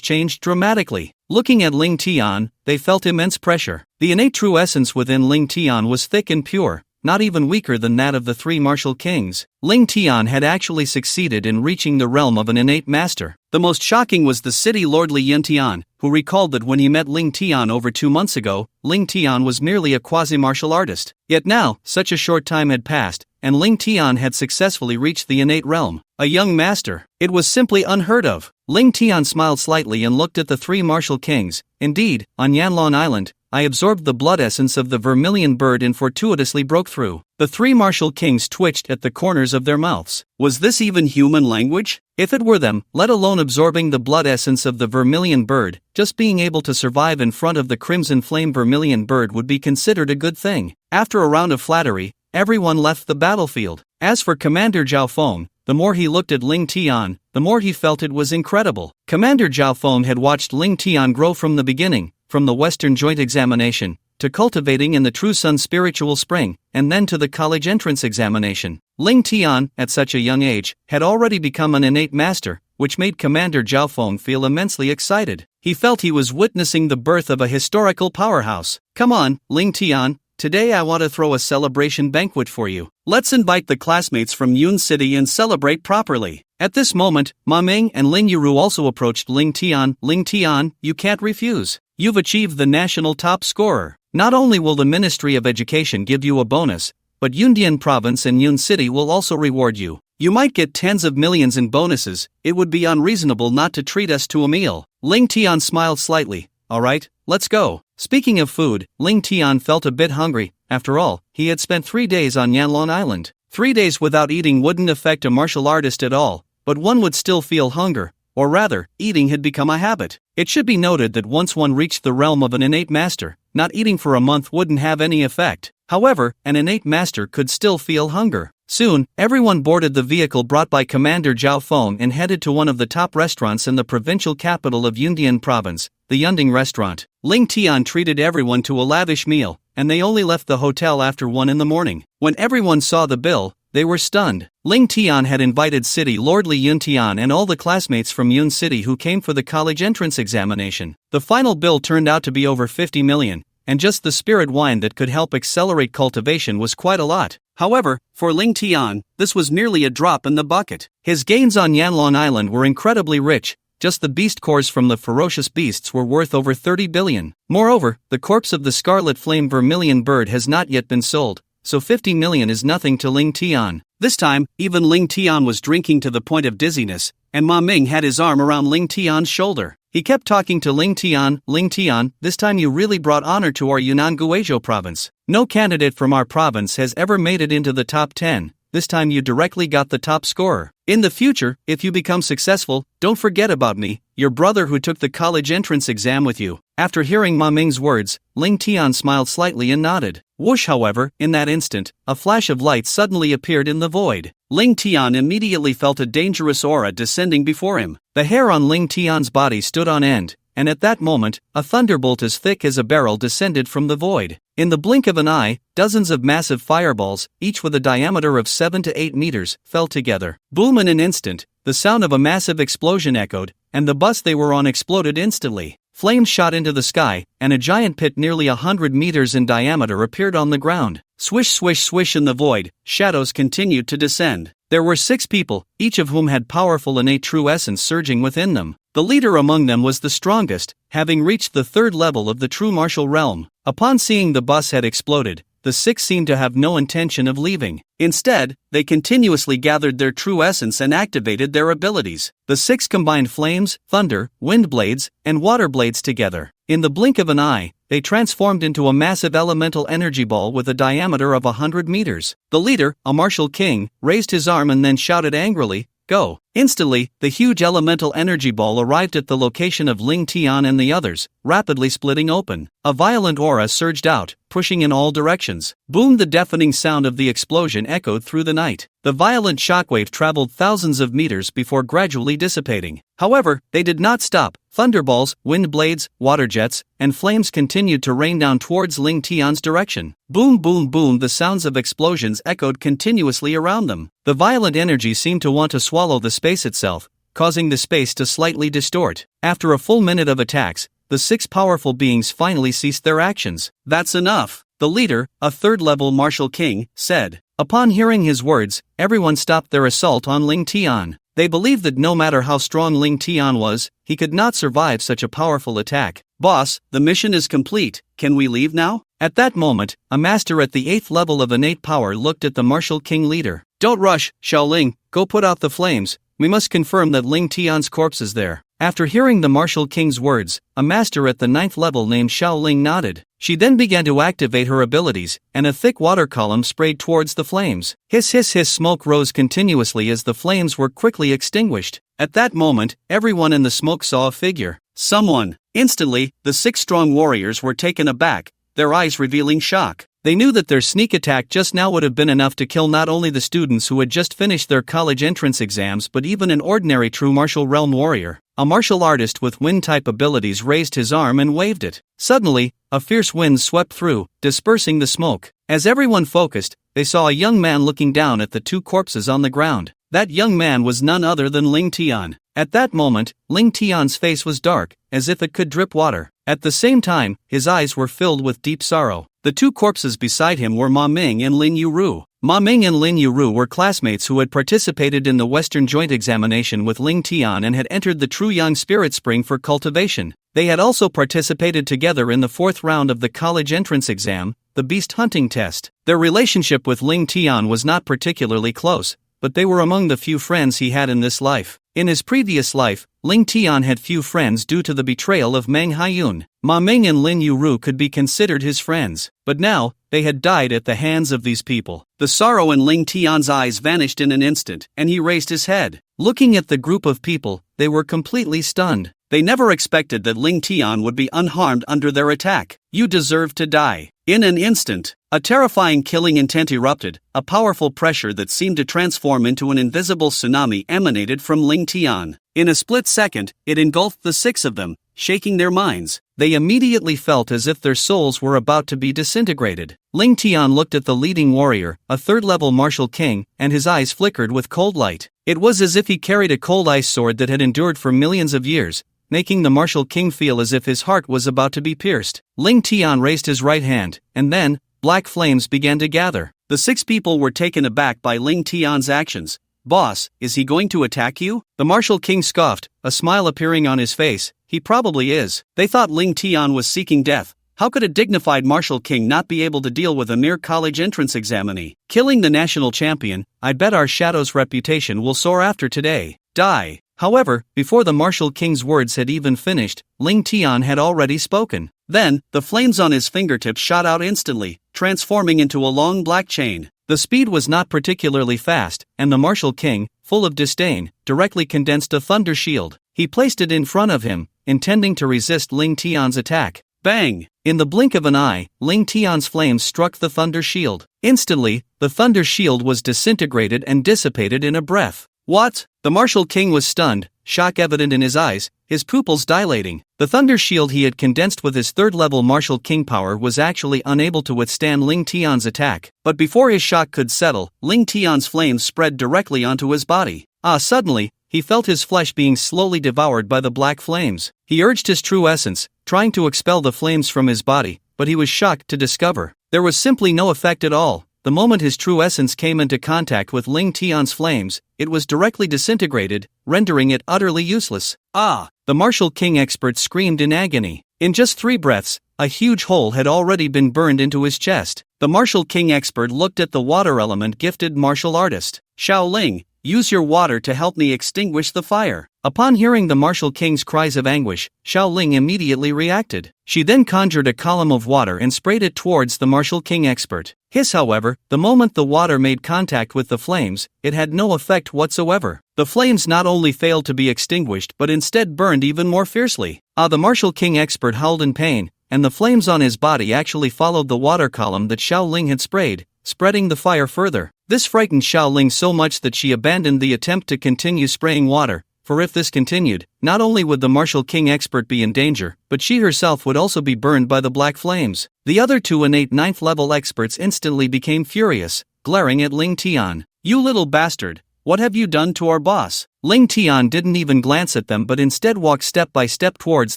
changed dramatically. Looking at Ling Tian, they felt immense pressure. The innate true essence within Ling Tian was thick and pure, not even weaker than that of the 3 martial kings. Ling Tian had actually succeeded in reaching the realm of an innate master. The most shocking was the city lord Li Yuntian, who recalled that when he met Ling Tian over 2 months ago, Ling Tian was merely a quasi-martial artist. Yet now, such a short time had passed, and Ling Tian had successfully reached the innate realm. A young master. It was simply unheard of. Ling Tian smiled slightly and looked at the 3 martial kings. Indeed, on Yanlong Island, I absorbed the blood essence of the vermilion bird and fortuitously broke through. The 3 martial kings twitched at the corners of their mouths. Was this even human language? If it were them, let alone absorbing the blood essence of the vermilion bird, just being able to survive in front of the crimson flame vermilion bird would be considered a good thing. After a round of flattery, everyone left the battlefield. As for Commander Zhao Feng, the more he looked at Ling Tian, the more he felt it was incredible. Commander Zhao Feng had watched Ling Tian grow from the beginning, from the Western Joint Examination, to cultivating in the True Sun Spiritual Spring, and then to the college entrance examination. Ling Tian, at such a young age, had already become an innate master, which made Commander Zhao Feng feel immensely excited. He felt he was witnessing the birth of a historical powerhouse. Come on, Ling Tian, today I want to throw a celebration banquet for you. Let's invite the classmates from Yun City and celebrate properly. At this moment, Ma Ming and Lin Yuru also approached Ling Tian. Ling Tian, you can't refuse. You've achieved the national top scorer. Not only will the Ministry of Education give you a bonus, but Yundian Province and Yun City will also reward you. You might get tens of millions in bonuses. It would be unreasonable not to treat us to a meal. Ling Tian smiled slightly. Alright, let's go. Speaking of food, Ling Tian felt a bit hungry. After all, he had spent 3 days on Yanlong Island. 3 days without eating wouldn't affect a martial artist at all. but one would still feel hunger, or rather, eating had become a habit. It should be noted that once one reached the realm of an innate master, not eating for a month wouldn't have any effect. However, an innate master could still feel hunger. Soon, everyone boarded the vehicle brought by Commander Zhao Feng and headed to one of the top restaurants in the provincial capital of Yundian province, the Yunding restaurant. Ling Tian treated everyone to a lavish meal, and they only left the hotel after 1 in the morning. When everyone saw the bill, they were stunned. Ling Tian had invited City Lord Li Yuntian and all the classmates from Yun City who came for the college entrance examination. The final bill turned out to be over 50 million, and just the spirit wine that could help accelerate cultivation was quite a lot. However, for Ling Tian, this was merely a drop in the bucket. His gains on Yanlong Island were incredibly rich. Just the beast cores from the ferocious beasts were worth over 30 billion. Moreover, the corpse of the scarlet flame vermilion bird has not yet been sold, so 50 million is nothing to Ling Tian. This time, even Ling Tian was drinking to the point of dizziness, and Ma Ming had his arm around Ling Tian's shoulder. He kept talking to Ling Tian, this time you really brought honor to our Yunnan Guizhou province. No candidate from our province has ever made it into the top 10, this time you directly got the top scorer. In the future, if you become successful, don't forget about me, your brother who took the college entrance exam with you. After hearing Ma Ming's words, Ling Tian smiled slightly and nodded. Whoosh, however, in that instant, a flash of light suddenly appeared in the void. Ling Tian immediately felt a dangerous aura descending before him. The hair on Ling Tian's body stood on end, and at that moment, a thunderbolt as thick as a barrel descended from the void. In the blink of an eye, dozens of massive fireballs, each with a diameter of 7 to 8 meters, fell together. Boom! In an instant, the sound of a massive explosion echoed, and the bus they were on exploded instantly. Flames shot into the sky, and a giant pit nearly 100 meters in diameter appeared on the ground. Swish, swish, swish in the void, shadows continued to descend. There were 6 people, each of whom had powerful innate true essence surging within them. The leader among them was the strongest, having reached the 3rd level of the true martial realm. Upon seeing the bus had exploded, the 6 seemed to have no intention of leaving. Instead, they continuously gathered their true essence and activated their abilities. The 6 combined flames, thunder, wind blades, and water blades together. In the blink of an eye, they transformed into a massive elemental energy ball with a diameter of 100 meters. The leader, a martial king, raised his arm and then shouted angrily, "Go!" Instantly, the huge elemental energy ball arrived at the location of Ling Tian and the others, rapidly splitting open. A violent aura surged out, pushing in all directions. Boom! The deafening sound of the explosion echoed through the night. The violent shockwave traveled thousands of meters before gradually dissipating. However, they did not stop. Thunderballs, wind blades, water jets, and flames continued to rain down towards Ling Tian's direction. Boom, boom, boom! The sounds of explosions echoed continuously around them. The violent energy seemed to want to swallow the space itself, causing the space to slightly distort. After a full minute of attacks, the 6 powerful beings finally ceased their actions. "That's enough," the leader, a 3rd-level martial king, said. Upon hearing his words, everyone stopped their assault on Ling Tian. They believed that no matter how strong Ling Tian was, he could not survive such a powerful attack. "Boss, the mission is complete, can we leave now?" At that moment, a master at the 8th level of innate power looked at the martial king leader. "Don't rush, Xiaoling, go put out the flames, we must confirm that Ling Tian's corpse is there." After hearing the martial king's words, a master at the 9th level named Xiaoling nodded. She then began to activate her abilities, and a thick water column sprayed towards the flames. Hiss, hiss, hiss! Smoke rose continuously as the flames were quickly extinguished. At that moment, everyone in the smoke saw a figure. Someone! Instantly, the 6 strong warriors were taken aback, their eyes revealing shock. They knew that their sneak attack just now would have been enough to kill not only the students who had just finished their college entrance exams but even an ordinary true martial realm warrior. A martial artist with wind-type abilities raised his arm and waved it. Suddenly, a fierce wind swept through, dispersing the smoke. As everyone focused, they saw a young man looking down at the 2 corpses on the ground. That young man was none other than Ling Tian. At that moment, Ling Tian's face was dark, as if it could drip water. At the same time, his eyes were filled with deep sorrow. The 2 corpses beside him were Ma Ming and Lin Ru. Ma Ming and Lin Ru were classmates who had participated in the Western Joint Examination with Ling Tian and had entered the True Young Spirit Spring for cultivation. They had also participated together in the 4th round of the college entrance exam, the beast hunting test. Their relationship with Ling Tian was not particularly close, but they were among the few friends he had in this life. In his previous life, Ling Tian had few friends due to the betrayal of Meng Haiyun. Ma Ming and Lin Ru could be considered his friends, but now, they had died at the hands of these people. The sorrow in Ling Tian's eyes vanished in an instant, and he raised his head. Looking at the group of people, they were completely stunned. They never expected that Ling Tian would be unharmed under their attack. You deserve to die. In an instant, a terrifying killing intent erupted. A powerful pressure that seemed to transform into an invisible tsunami emanated from Ling Tian. In a split second, it engulfed the six of them, shaking their minds. They immediately felt as if their souls were about to be disintegrated. Ling Tian looked at the leading warrior, a third-level martial king, and his eyes flickered with cold light. It was as if he carried a cold ice sword that had endured for millions of years, making the martial king feel as if his heart was about to be pierced. Ling Tian raised his right hand, and then, black flames began to gather. The six people were taken aback by Ling Tian's actions. "Boss, is he going to attack you?" The martial king scoffed, a smile appearing on his face. "He probably is." They thought Ling Tian was seeking death. How could a dignified martial king not be able to deal with a mere college entrance examinee? Killing the national champion, I bet our Shadow's reputation will soar after today. Die. However, before the martial king's words had even finished, Ling Tian had already spoken. Then, the flames on his fingertips shot out instantly, transforming into a long black chain. The speed was not particularly fast, and the martial king, full of disdain, directly condensed a thunder shield. He placed it in front of him, intending to resist Ling Tian's attack. Bang! In the blink of an eye, Ling Tian's flames struck the thunder shield. Instantly, the thunder shield was disintegrated and dissipated in a breath. What? The martial king was stunned, shock evident in his eyes, his pupils dilating. The thunder shield he had condensed with his third-level martial king power was actually unable to withstand Ling Tian's attack. But before his shock could settle, Ling Tian's flames spread directly onto his body. Suddenly, he felt his flesh being slowly devoured by the black flames. He urged his true essence, trying to expel the flames from his body, but he was shocked to discover there was simply no effect at all. The moment his true essence came into contact with Ling Tian's flames, it was directly disintegrated, rendering it utterly useless. The martial king expert screamed in agony. In just 3 breaths, a huge hole had already been burned into his chest. The martial king expert looked at the water element gifted martial artist. "Shaoling, use your water to help me extinguish the fire." Upon hearing the martial king's cries of anguish, Shaoling immediately reacted. She then conjured a column of water and sprayed it towards the martial king expert. However, the moment the water made contact with the flames, it had no effect whatsoever. The flames not only failed to be extinguished but instead burned even more fiercely. The martial king expert howled in pain, and the flames on his body actually followed the water column that Shaoling had sprayed, spreading the fire further. This frightened Shaoling so much that she abandoned the attempt to continue spraying water, for if this continued, not only would the martial king expert be in danger, but she herself would also be burned by the black flames. The other 2 innate 9th level experts instantly became furious, glaring at Ling Tian. "You little bastard, what have you done to our boss?" Ling Tian didn't even glance at them but instead walked step by step towards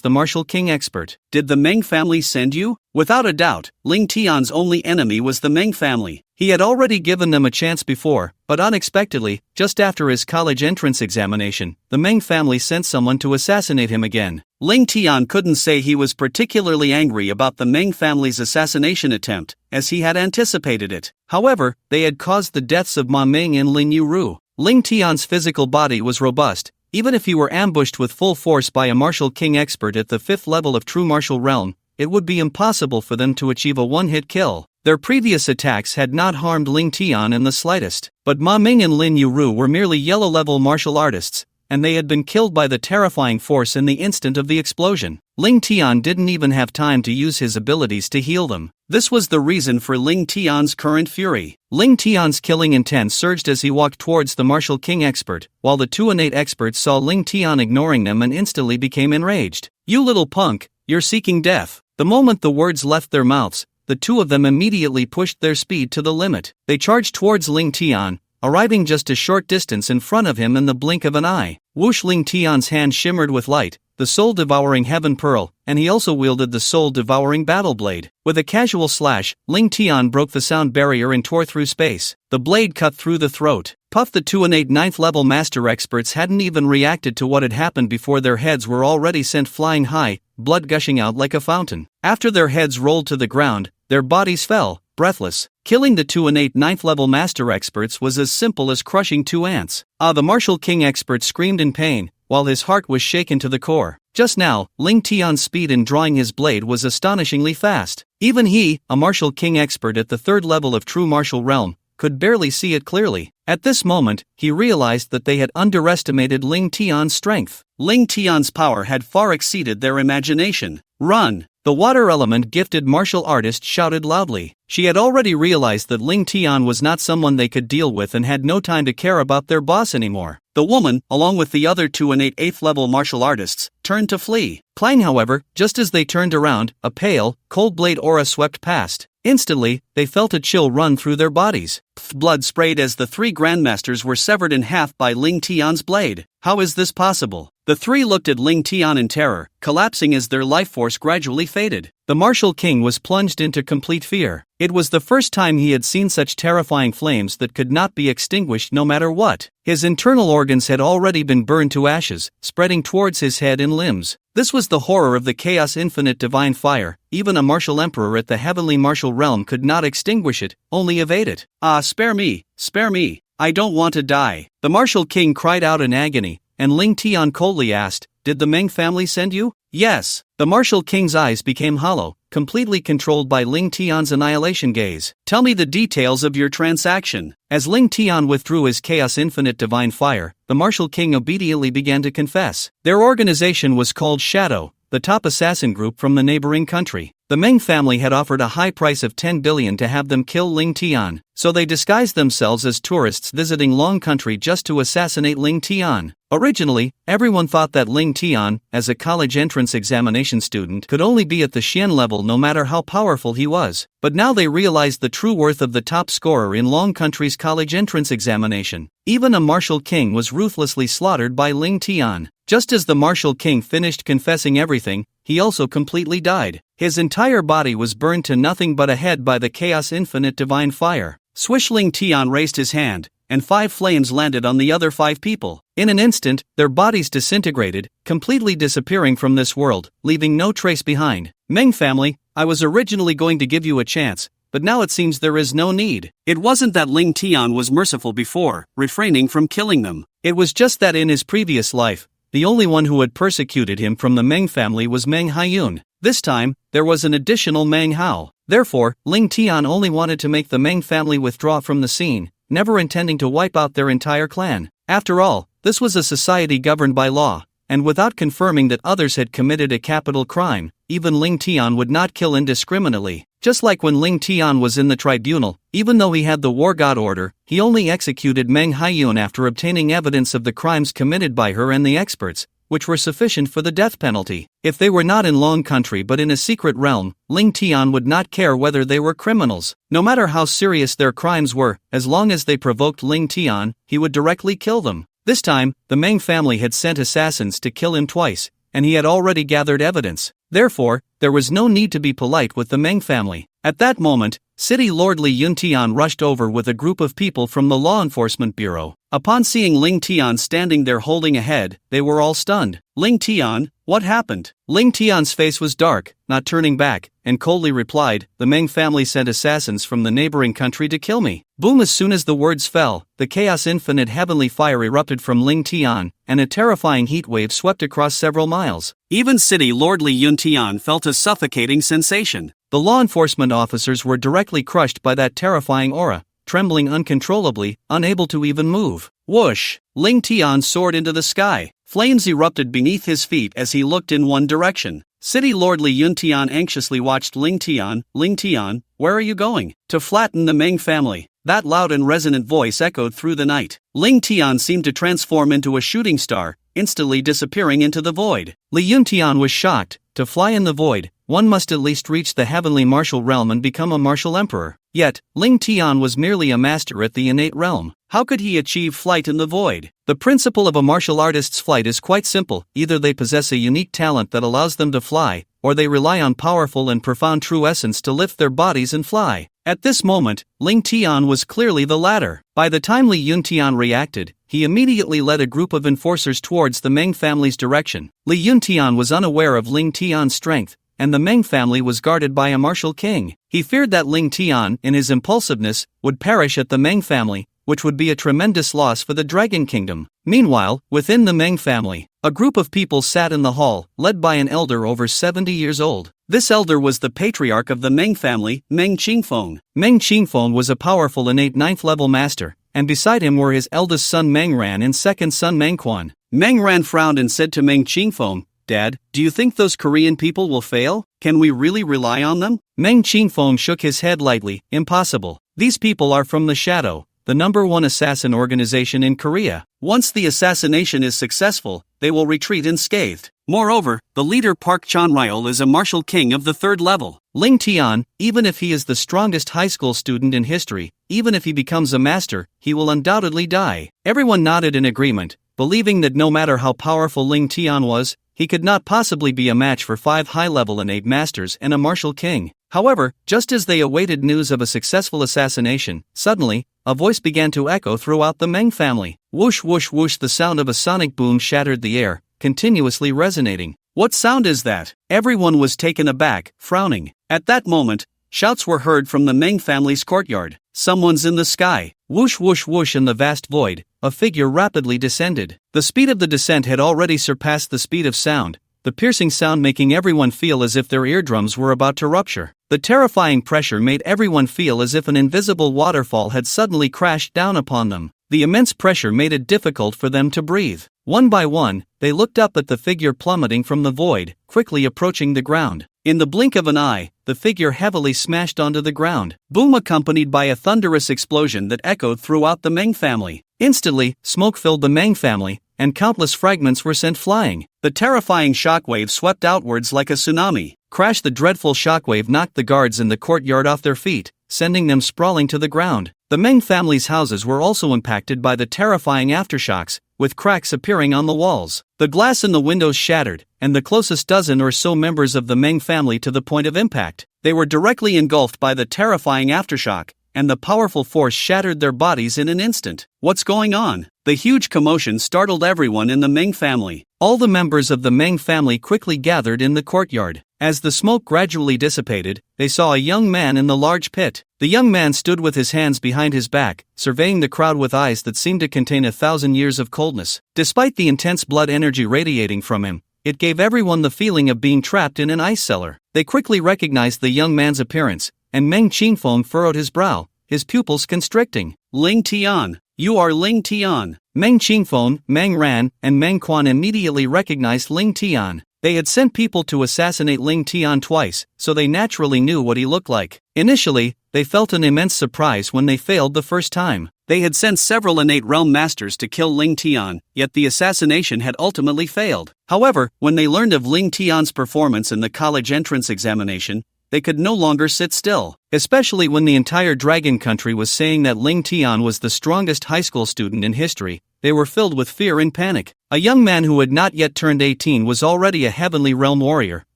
the martial king expert. "Did the Meng family send you?" Without a doubt, Ling Tian's only enemy was the Meng family. He had already given them a chance before, but unexpectedly, just after his college entrance examination, the Meng family sent someone to assassinate him again. Ling Tian couldn't say he was particularly angry about the Meng family's assassination attempt, as he had anticipated it. However, they had caused the deaths of Ma Ming and Lin Ru. Ling Tian's physical body was robust. Even if he were ambushed with full force by a martial king expert at the 5th level of true martial realm, it would be impossible for them to achieve a one-hit kill. Their previous attacks had not harmed Ling Tian in the slightest, but Ma Ming and Lin Ru were merely yellow-level martial artists, and they had been killed by the terrifying force in the instant of the explosion. Ling Tian didn't even have time to use his abilities to heal them. This was the reason for Ling Tian's current fury. Ling Tian's killing intent surged as he walked towards the martial king expert, while the 2 innate experts saw Ling Tian ignoring them and instantly became enraged. "You little punk, you're seeking death." The moment the words left their mouths, the 2 of them immediately pushed their speed to the limit. They charged towards Ling Tian, arriving just a short distance in front of him in the blink of an eye. Whoosh! Ling Tian's hand shimmered with light, the soul-devouring heaven pearl, and he also wielded the soul-devouring battle blade. With a casual slash, Ling Tian broke the sound barrier and tore through space. The blade cut through the throat. Puff! The 2 innate 9th level master experts hadn't even reacted to what had happened before their heads were already sent flying high, blood gushing out like a fountain. After their heads rolled to the ground, their bodies fell, breathless. Killing the two innate 9th level master experts was as simple as crushing 2 ants. The martial king expert screamed in pain, while his heart was shaken to the core. Just now, Ling Tian's speed in drawing his blade was astonishingly fast. Even he, a martial king expert at the 3rd level of true martial realm, could barely see it clearly. At this moment, he realized that they had underestimated Ling Tian's strength. Ling Tian's power had far exceeded their imagination. Run! The water element gifted martial artist shouted loudly. She had already realized that Ling Tian was not someone they could deal with and had no time to care about their boss anymore. The woman, along with the other 2 innate 8th level martial artists, turned to flee. Klein, however, just as they turned around, a pale, cold blade aura swept past. Instantly, they felt a chill run through their bodies. Blood sprayed as the 3 grandmasters were severed in half by Ling Tian's blade. How is this possible? The 3 looked at Ling Tian in terror, collapsing as their life force gradually faded. The martial king was plunged into complete fear. It was the first time he had seen such terrifying flames that could not be extinguished no matter what. His internal organs had already been burned to ashes, spreading towards his head and limbs. This was the horror of the chaos infinite divine fire. Even a martial emperor at the heavenly martial realm could not extinguish it, only evade it. Spare me, spare me. I don't want to die. The martial king cried out in agony, and Ling Tian coldly asked, "Did the Meng family send you?" "Yes." The martial king's eyes became hollow, completely controlled by Ling Tian's annihilation gaze. "Tell me the details of your transaction." As Ling Tian withdrew his chaos infinite divine fire, the martial king obediently began to confess. Their organization was called Shadow, the top assassin group from the neighboring country. The Meng family had offered a high price of 10 billion to have them kill Ling Tian, so they disguised themselves as tourists visiting Long Country just to assassinate Ling Tian. Originally, everyone thought that Ling Tian, as a college entrance examination student, could only be at the Xian level no matter how powerful he was. But now they realized the true worth of the top scorer in Long Country's college entrance examination. Even a martial king was ruthlessly slaughtered by Ling Tian. Just as the martial king finished confessing everything, he also completely died. His entire body was burned to nothing but a head by the chaos infinite divine fire. Swish. Ling Tian raised his hand, and 5 flames landed on the other 5 people. In an instant, their bodies disintegrated, completely disappearing from this world, leaving no trace behind. Meng family, I was originally going to give you a chance, but now it seems there is no need. It wasn't that Ling Tian was merciful before, refraining from killing them. It was just that in his previous life, the only one who had persecuted him from the Meng family was Meng Haiyun. This time, there was an additional Meng Hao. Therefore, Ling Tian only wanted to make the Meng family withdraw from the scene, never intending to wipe out their entire clan. After all, this was a society governed by law, and without confirming that others had committed a capital crime, even Ling Tian would not kill indiscriminately. Just like when Ling Tian was in the tribunal, even though he had the war god order, he only executed Meng Haiyun after obtaining evidence of the crimes committed by her and the experts, which were sufficient for the death penalty. If they were not in Long Country but in a secret realm, Ling Tian would not care whether they were criminals. No matter how serious their crimes were, as long as they provoked Ling Tian, he would directly kill them. This time, the Meng family had sent assassins to kill him twice, and he had already gathered evidence. Therefore, there was no need to be polite with the Meng family. At that moment, City Lord Li Yuntian rushed over with a group of people from the Law Enforcement Bureau. Upon seeing Ling Tian standing there holding a head, they were all stunned. "Ling Tian, what happened?" Ling Tian's face was dark, not turning back, and coldly replied, "The Meng family sent assassins from the neighboring country to kill me." Boom! As soon as the words fell, the chaos infinite heavenly fire erupted from Ling Tian, and a terrifying heat wave swept across several miles. Even City Lord Li Yuntian felt a suffocating sensation. The law enforcement officers were directly crushed by that terrifying aura, trembling uncontrollably, unable to even move. Whoosh! Ling Tian soared into the sky. Flames erupted beneath his feet as he looked in one direction. City Lord Li Yuntian anxiously watched Ling Tian. "Ling Tian, where are you going?" "To flatten the Meng family." That loud and resonant voice echoed through the night. Ling Tian seemed to transform into a shooting star, instantly disappearing into the void. Li Yuntian was shocked. To fly in the void, one must at least reach the heavenly martial realm and become a martial emperor. Yet, Ling Tian was merely a master at the innate realm. How could he achieve flight in the void? The principle of a martial artist's flight is quite simple. Either they possess a unique talent that allows them to fly, or they rely on powerful and profound true essence to lift their bodies and fly. At this moment, Ling Tian was clearly the latter. By the time Li Yuntian reacted, he immediately led a group of enforcers towards the Meng family's direction. Li Yuntian was unaware of Ling Tian's strength, and the Meng family was guarded by a martial king. He feared that Ling Tian, in his impulsiveness, would perish at the Mang family, which would be a tremendous loss for the Dragon Kingdom. Meanwhile, within the Mang family, a group of people sat in the hall, led by an elder over 70 years old. This elder was the patriarch of the Mang family, Meng Qingfeng. Meng Qingfeng was a powerful innate 9th level master, and beside him were his eldest son Meng Ran and second son Meng Quan. Meng Ran frowned and said to Meng Qingfeng, "Dad, do you think those Korean people will fail? Can we really rely on them?" Meng Qingfeng shook his head lightly. "Impossible. These people are from the Shadow, the #1 assassin organization in Korea. Once the assassination is successful, they will retreat unscathed. Moreover, the leader Park Chan-ryol is a martial king of the 3rd level. Ling Tian, even if he is the strongest high school student in history, even if he becomes a master, he will undoubtedly die." Everyone nodded in agreement, believing that no matter how powerful Ling Tian was, he could not possibly be a match for 5 high-level innate masters and a martial king. However, just as they awaited news of a successful assassination, suddenly, a voice began to echo throughout the Meng family. Whoosh whoosh whoosh, the sound of a sonic boom shattered the air, continuously resonating. "What sound is that?" Everyone was taken aback, frowning. At that moment, shouts were heard from the Meng family's courtyard. "Someone's in the sky." Whoosh whoosh whoosh, in the vast void, a figure rapidly descended. The speed of the descent had already surpassed the speed of sound, the piercing sound making everyone feel as if their eardrums were about to rupture. The terrifying pressure made everyone feel as if an invisible waterfall had suddenly crashed down upon them. The immense pressure made it difficult for them to breathe. One by one, they looked up at the figure plummeting from the void, quickly approaching the ground. In the blink of an eye, the figure heavily smashed onto the ground. Boom, accompanied by a thunderous explosion that echoed throughout the Meng family. Instantly, smoke filled the Meng family, and countless fragments were sent flying. The terrifying shockwave swept outwards like a tsunami. Crash! The dreadful shockwave knocked the guards in the courtyard off their feet, sending them sprawling to the ground. The Meng family's houses were also impacted by the terrifying aftershocks, with cracks appearing on the walls. The glass in the windows shattered, and the closest dozen or so members of the Meng family to the point of impact. They were directly engulfed by the terrifying aftershock, and the powerful force shattered their bodies in an instant. What's going on? The huge commotion startled everyone in the Meng family. All the members of the Meng family quickly gathered in the courtyard. As the smoke gradually dissipated, they saw a young man in the large pit. The young man stood with his hands behind his back, surveying the crowd with eyes that seemed to contain 1,000 years of coldness. Despite the intense blood energy radiating from him, it gave everyone the feeling of being trapped in an ice cellar. They quickly recognized the young man's appearance, and Meng Qingfeng furrowed his brow, his pupils constricting. "Ling Tian, you are Ling Tian." Meng Qingfeng, Meng Ran, and Meng Quan immediately recognized Ling Tian. They had sent people to assassinate Ling Tian twice, so they naturally knew what he looked like. Initially, they felt an immense surprise when they failed the first time. They had sent several innate realm masters to kill Ling Tian, yet the assassination had ultimately failed. However, when they learned of Ling Tian's performance in the college entrance examination, they could no longer sit still, especially when the entire Dragon Country was saying that Ling Tian was the strongest high school student in history. They were filled with fear and panic. A young man who had not yet turned 18 was already a heavenly realm warrior.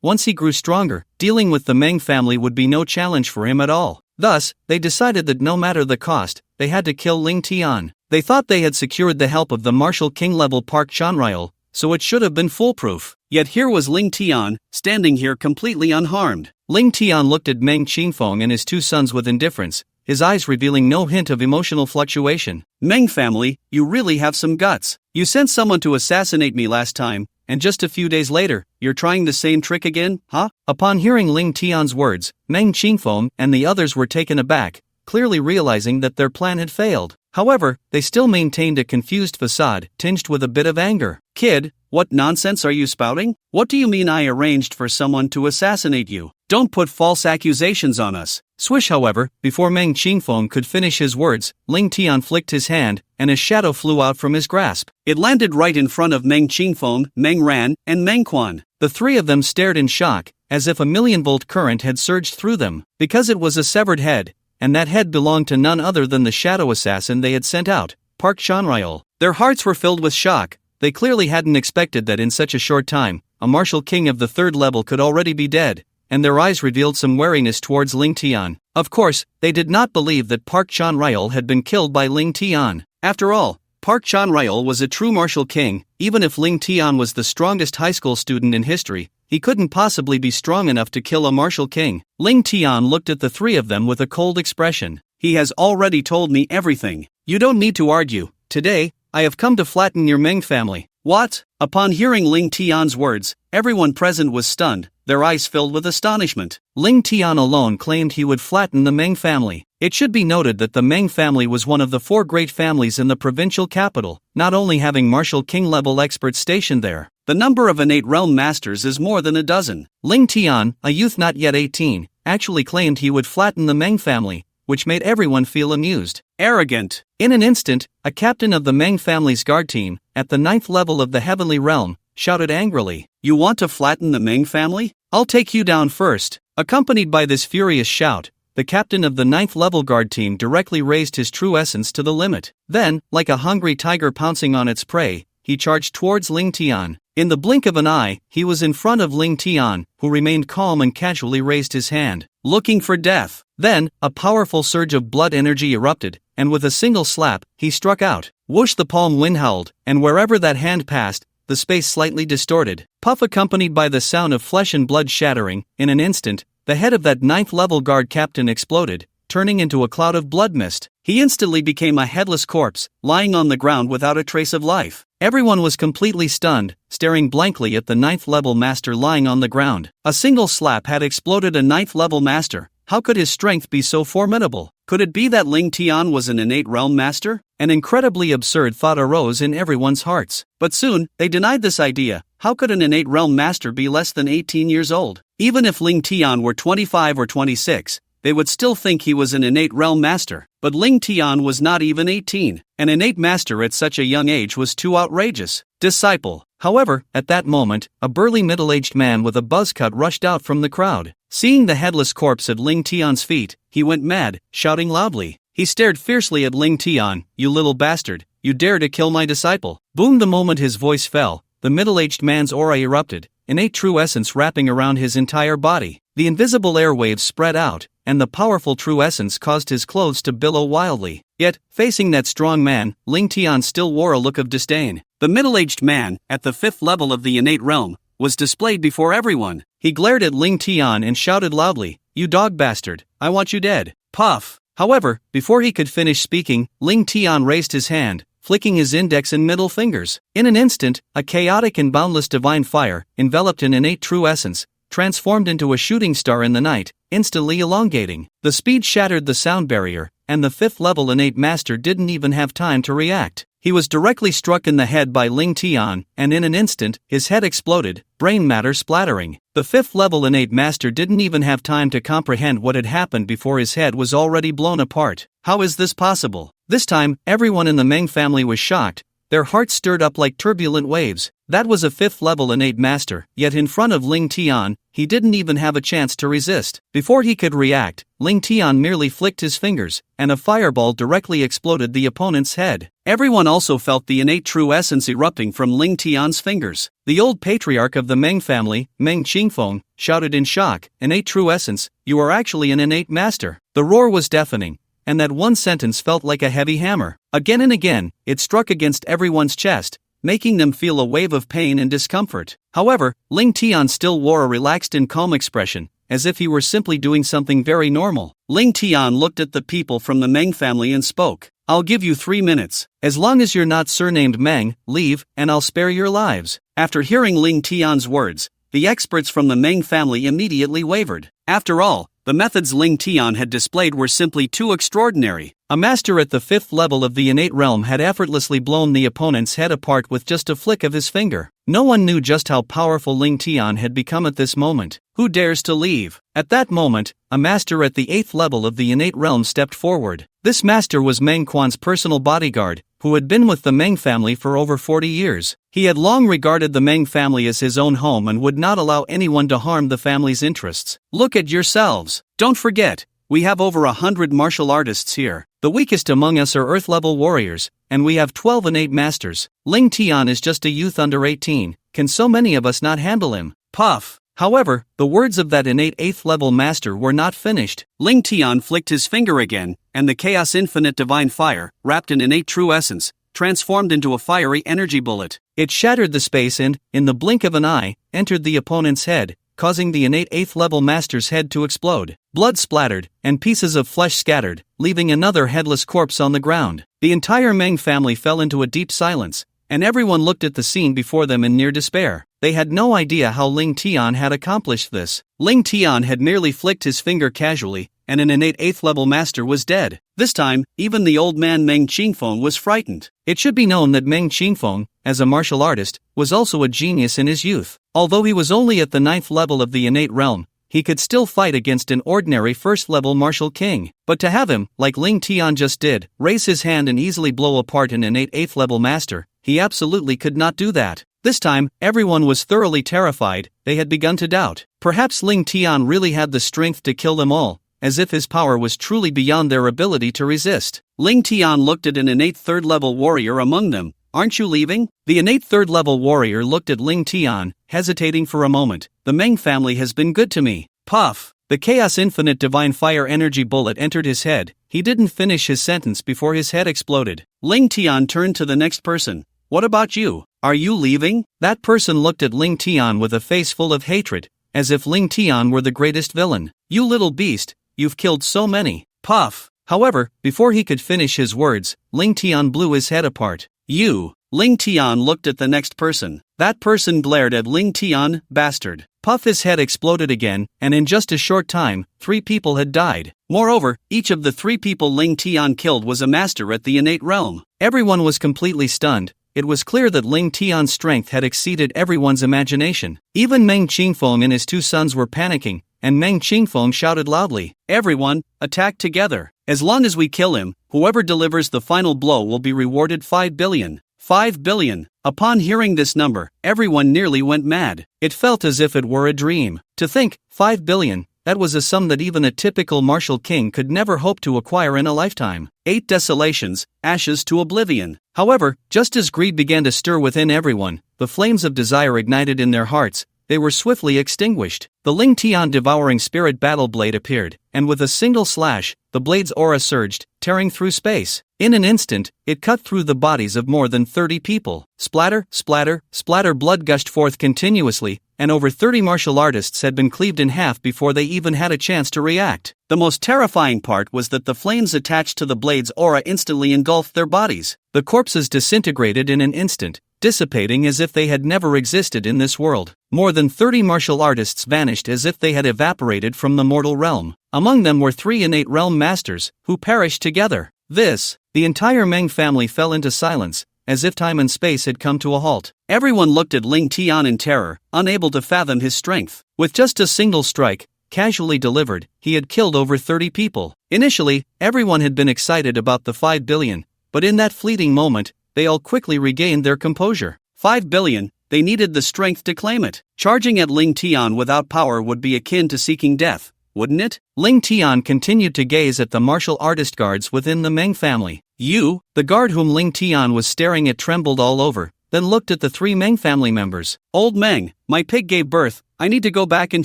Once he grew stronger, dealing with the Meng family would be no challenge for him at all. Thus, they decided that no matter the cost, they had to kill Ling Tian. They thought they had secured the help of the martial king-level Park Chan-ryol, so it should have been foolproof. Yet here was Ling Tian, standing here completely unharmed. Ling Tian looked at Meng Qingfeng and his two sons with indifference, his eyes revealing no hint of emotional fluctuation. "Meng family, you really have some guts. You sent someone to assassinate me last time, and just a few days later, you're trying the same trick again, huh?" Upon hearing Ling Tian's words, Meng Qingfeng and the others were taken aback, clearly realizing that their plan had failed. However, they still maintained a confused facade, tinged with a bit of anger. "Kid, what nonsense are you spouting? What do you mean I arranged for someone to assassinate you? Don't put false accusations on us." Swish, however, before Meng Qingfeng could finish his words, Ling Tian flicked his hand, and a shadow flew out from his grasp. It landed right in front of Meng Qingfeng, Meng Ran, and Meng Quan. The three of them stared in shock, as if a million-volt current had surged through them. Because it was a severed head, and that head belonged to none other than the shadow assassin they had sent out, Park Chan-ryol. Their hearts were filled with shock. They clearly hadn't expected that in such a short time, a martial king of the 3rd level could already be dead, and their eyes revealed some wariness towards Ling Tian. Of course, they did not believe that Park Chan-ryol had been killed by Ling Tian. After all, Park Chan-ryol was a true martial king. Even if Ling Tian was the strongest high school student in history, he couldn't possibly be strong enough to kill a martial king. Ling Tian looked at the three of them with a cold expression. He has already told me everything. You don't need to argue. Today, I have come to flatten your Meng family. What? Upon hearing Ling Tian's words, everyone present was stunned, their eyes filled with astonishment. Ling Tian alone claimed he would flatten the Meng family. It should be noted that the Meng family was one of the 4 great families in the provincial capital, not only having martial king-level experts stationed there. The number of innate realm masters is more than a dozen. Ling Tian, a youth not yet 18, actually claimed he would flatten the Meng family, which made everyone feel amused. Arrogant. In an instant, a captain of the Meng family's guard team, at the 9th level of the heavenly realm, shouted angrily, "You want to flatten the Meng family? I'll take you down first." Accompanied by this furious shout, the captain of the 9th level guard team directly raised his true essence to the limit. Then, like a hungry tiger pouncing on its prey, he charged towards Ling Tian. In the blink of an eye, he was in front of Ling Tian, who remained calm and casually raised his hand, looking for death. Then, a powerful surge of blood energy erupted, and with a single slap, he struck out. Whoosh, the palm wind howled, and wherever that hand passed, the space slightly distorted. Puff, accompanied by the sound of flesh and blood shattering. In an instant, the head of that 9th level guard captain exploded, turning into a cloud of blood mist. He instantly became a headless corpse, lying on the ground without a trace of life. Everyone was completely stunned, staring blankly at the 9th level master lying on the ground. A single slap had exploded a 9th level master. How could his strength be so formidable? Could it be that Ling Tian was an innate realm master? An incredibly absurd thought arose in everyone's hearts. But soon, they denied this idea. How could an innate realm master be less than 18 years old? Even if Ling Tian were 25 or 26, they would still think he was an innate realm master. But Ling Tian was not even 18. An innate master at such a young age was too outrageous. Disciple. However, at that moment, a burly middle-aged man with a buzz cut rushed out from the crowd. Seeing the headless corpse at Ling Tian's feet, he went mad, shouting loudly. He stared fiercely at Ling Tian. "You little bastard, you dare to kill my disciple." Boom! The moment his voice fell, the middle-aged man's aura erupted, innate true essence wrapping around his entire body. The invisible airwaves spread out, and the powerful true essence caused his clothes to billow wildly. Yet, facing that strong man, Ling Tian still wore a look of disdain. The middle-aged man, at the 5th level of the innate realm, was displayed before everyone. He glared at Ling Tian and shouted loudly, "You dog bastard, I want you dead." Puff! However, before he could finish speaking, Ling Tian raised his hand, flicking his index and middle fingers. In an instant, a chaotic and boundless divine fire, enveloped in innate true essence, transformed into a shooting star in the night, instantly elongating. The speed shattered the sound barrier, and the 5th level innate master didn't even have time to react. He was directly struck in the head by Ling Tian, and in an instant, his head exploded, brain matter splattering. The 5th level innate master didn't even have time to comprehend what had happened before his head was already blown apart. How is this possible? This time, everyone in the Meng family was shocked. Their hearts stirred up like turbulent waves. That was a 5th level innate master, yet in front of Ling Tian, he didn't even have a chance to resist. Before he could react, Ling Tian merely flicked his fingers, and a fireball directly exploded the opponent's head. Everyone also felt the innate true essence erupting from Ling Tian's fingers. The old patriarch of the Meng family, Meng Qingfeng, shouted in shock, "Innate true essence, you are actually an innate master." The roar was deafening, and that one sentence felt like a heavy hammer. Again and again, it struck against everyone's chest, making them feel a wave of pain and discomfort. However, Ling Tian still wore a relaxed and calm expression, as if he were simply doing something very normal. Ling Tian looked at the people from the Meng family and spoke. "I'll give you 3 minutes. As long as you're not surnamed Meng, leave, and I'll spare your lives." After hearing Ling Tian's words, the experts from the Meng family immediately wavered. After all, the methods Ling Tian had displayed were simply too extraordinary. A master at the 5th level of the innate realm had effortlessly blown the opponent's head apart with just a flick of his finger. No one knew just how powerful Ling Tian had become at this moment. Who dares to leave? At that moment, a master at the 8th level of the innate realm stepped forward. This master was Meng Quan's personal bodyguard, who had been with the Meng family for over 40 years. He had long regarded the Meng family as his own home and would not allow anyone to harm the family's interests. "Look at yourselves. Don't forget, we have over 100 martial artists here. The weakest among us are Earth-level warriors, and we have 12 innate masters. Ling Tian is just a youth under 18. Can so many of us not handle him?" Puff! However, the words of that innate 8th level master were not finished. Ling Tian flicked his finger again, and the chaos infinite divine fire, wrapped in innate true essence, transformed into a fiery energy bullet. It shattered the space and, in the blink of an eye, entered the opponent's head, causing the innate 8th level master's head to explode. Blood splattered, and pieces of flesh scattered, leaving another headless corpse on the ground. The entire Mang family fell into a deep silence, and everyone looked at the scene before them in near despair. They had no idea how Ling Tian had accomplished this. Ling Tian had merely flicked his finger casually, and an innate 8th level master was dead. This time, even the old man Meng Qingfeng was frightened. It should be known that Meng Qingfeng, as a martial artist, was also a genius in his youth. Although he was only at the 9th level of the innate realm, he could still fight against an ordinary 1st level martial king. But to have him, like Ling Tian just did, raise his hand and easily blow apart an innate 8th level master, he absolutely could not do that. This time, everyone was thoroughly terrified. They had begun to doubt. Perhaps Ling Tian really had the strength to kill them all, as if his power was truly beyond their ability to resist. Ling Tian looked at an innate 3rd level warrior among them. "Aren't you leaving?" The innate 3rd level warrior looked at Ling Tian, hesitating for a moment. "The Meng family has been good to me." Puff! The Chaos Infinite Divine Fire Energy bullet entered his head. He didn't finish his sentence before his head exploded. Ling Tian turned to the next person. "What about you? Are you leaving?" That person looked at Ling Tian with a face full of hatred, as if Ling Tian were the greatest villain. "You little beast, you've killed so many." Puff! However, before he could finish his words, Ling Tian blew his head apart. "You!" Ling Tian looked at the next person. That person glared at Ling Tian. "Bastard." Puff! His head exploded again, and in just a short time, 3 people had died. Moreover, each of the 3 people Ling Tian killed was a master at the innate realm. Everyone was completely stunned. It was clear that Ling Tian's strength had exceeded everyone's imagination. Even Meng Qingfeng and his 2 sons were panicking, and Meng Qingfeng shouted loudly, "Everyone, attack together. As long as we kill him, whoever delivers the final blow will be rewarded 5 billion. 5 billion. Upon hearing this number, everyone nearly went mad. It felt as if it were a dream. To think, 5 billion, that was a sum that even a typical martial king could never hope to acquire in a lifetime. 8 desolations, ashes to oblivion. However, just as greed began to stir within everyone, the flames of desire ignited in their hearts. They were swiftly extinguished. The Ling Tian devouring spirit battle blade appeared, and with a single slash, the blade's aura surged, tearing through space. In an instant, it cut through the bodies of more than 30 people. Splatter, splatter, splatter. Blood gushed forth continuously, and over 30 martial artists had been cleaved in half before they even had a chance to react. The most terrifying part was that the flames attached to the blade's aura instantly engulfed their bodies. The corpses disintegrated in an instant, dissipating as if they had never existed in this world. More than 30 martial artists vanished as if they had evaporated from the mortal realm. Among them were 3 innate realm masters, who perished together. The entire Meng family fell into silence, as if time and space had come to a halt. Everyone looked at Ling Tian in terror, unable to fathom his strength. With just a single strike, casually delivered, he had killed over 30 people. Initially, everyone had been excited about the 5 billion, but in that fleeting moment, they all quickly regained their composure. 5 billion, they needed the strength to claim it. Charging at Ling Tian without power would be akin to seeking death, wouldn't it? Ling Tian continued to gaze at the martial artist guards within the Meng family. "You?" The guard whom Ling Tian was staring at trembled all over, then looked at the 3 Meng family members. "Old Meng, my pig gave birth, I need to go back and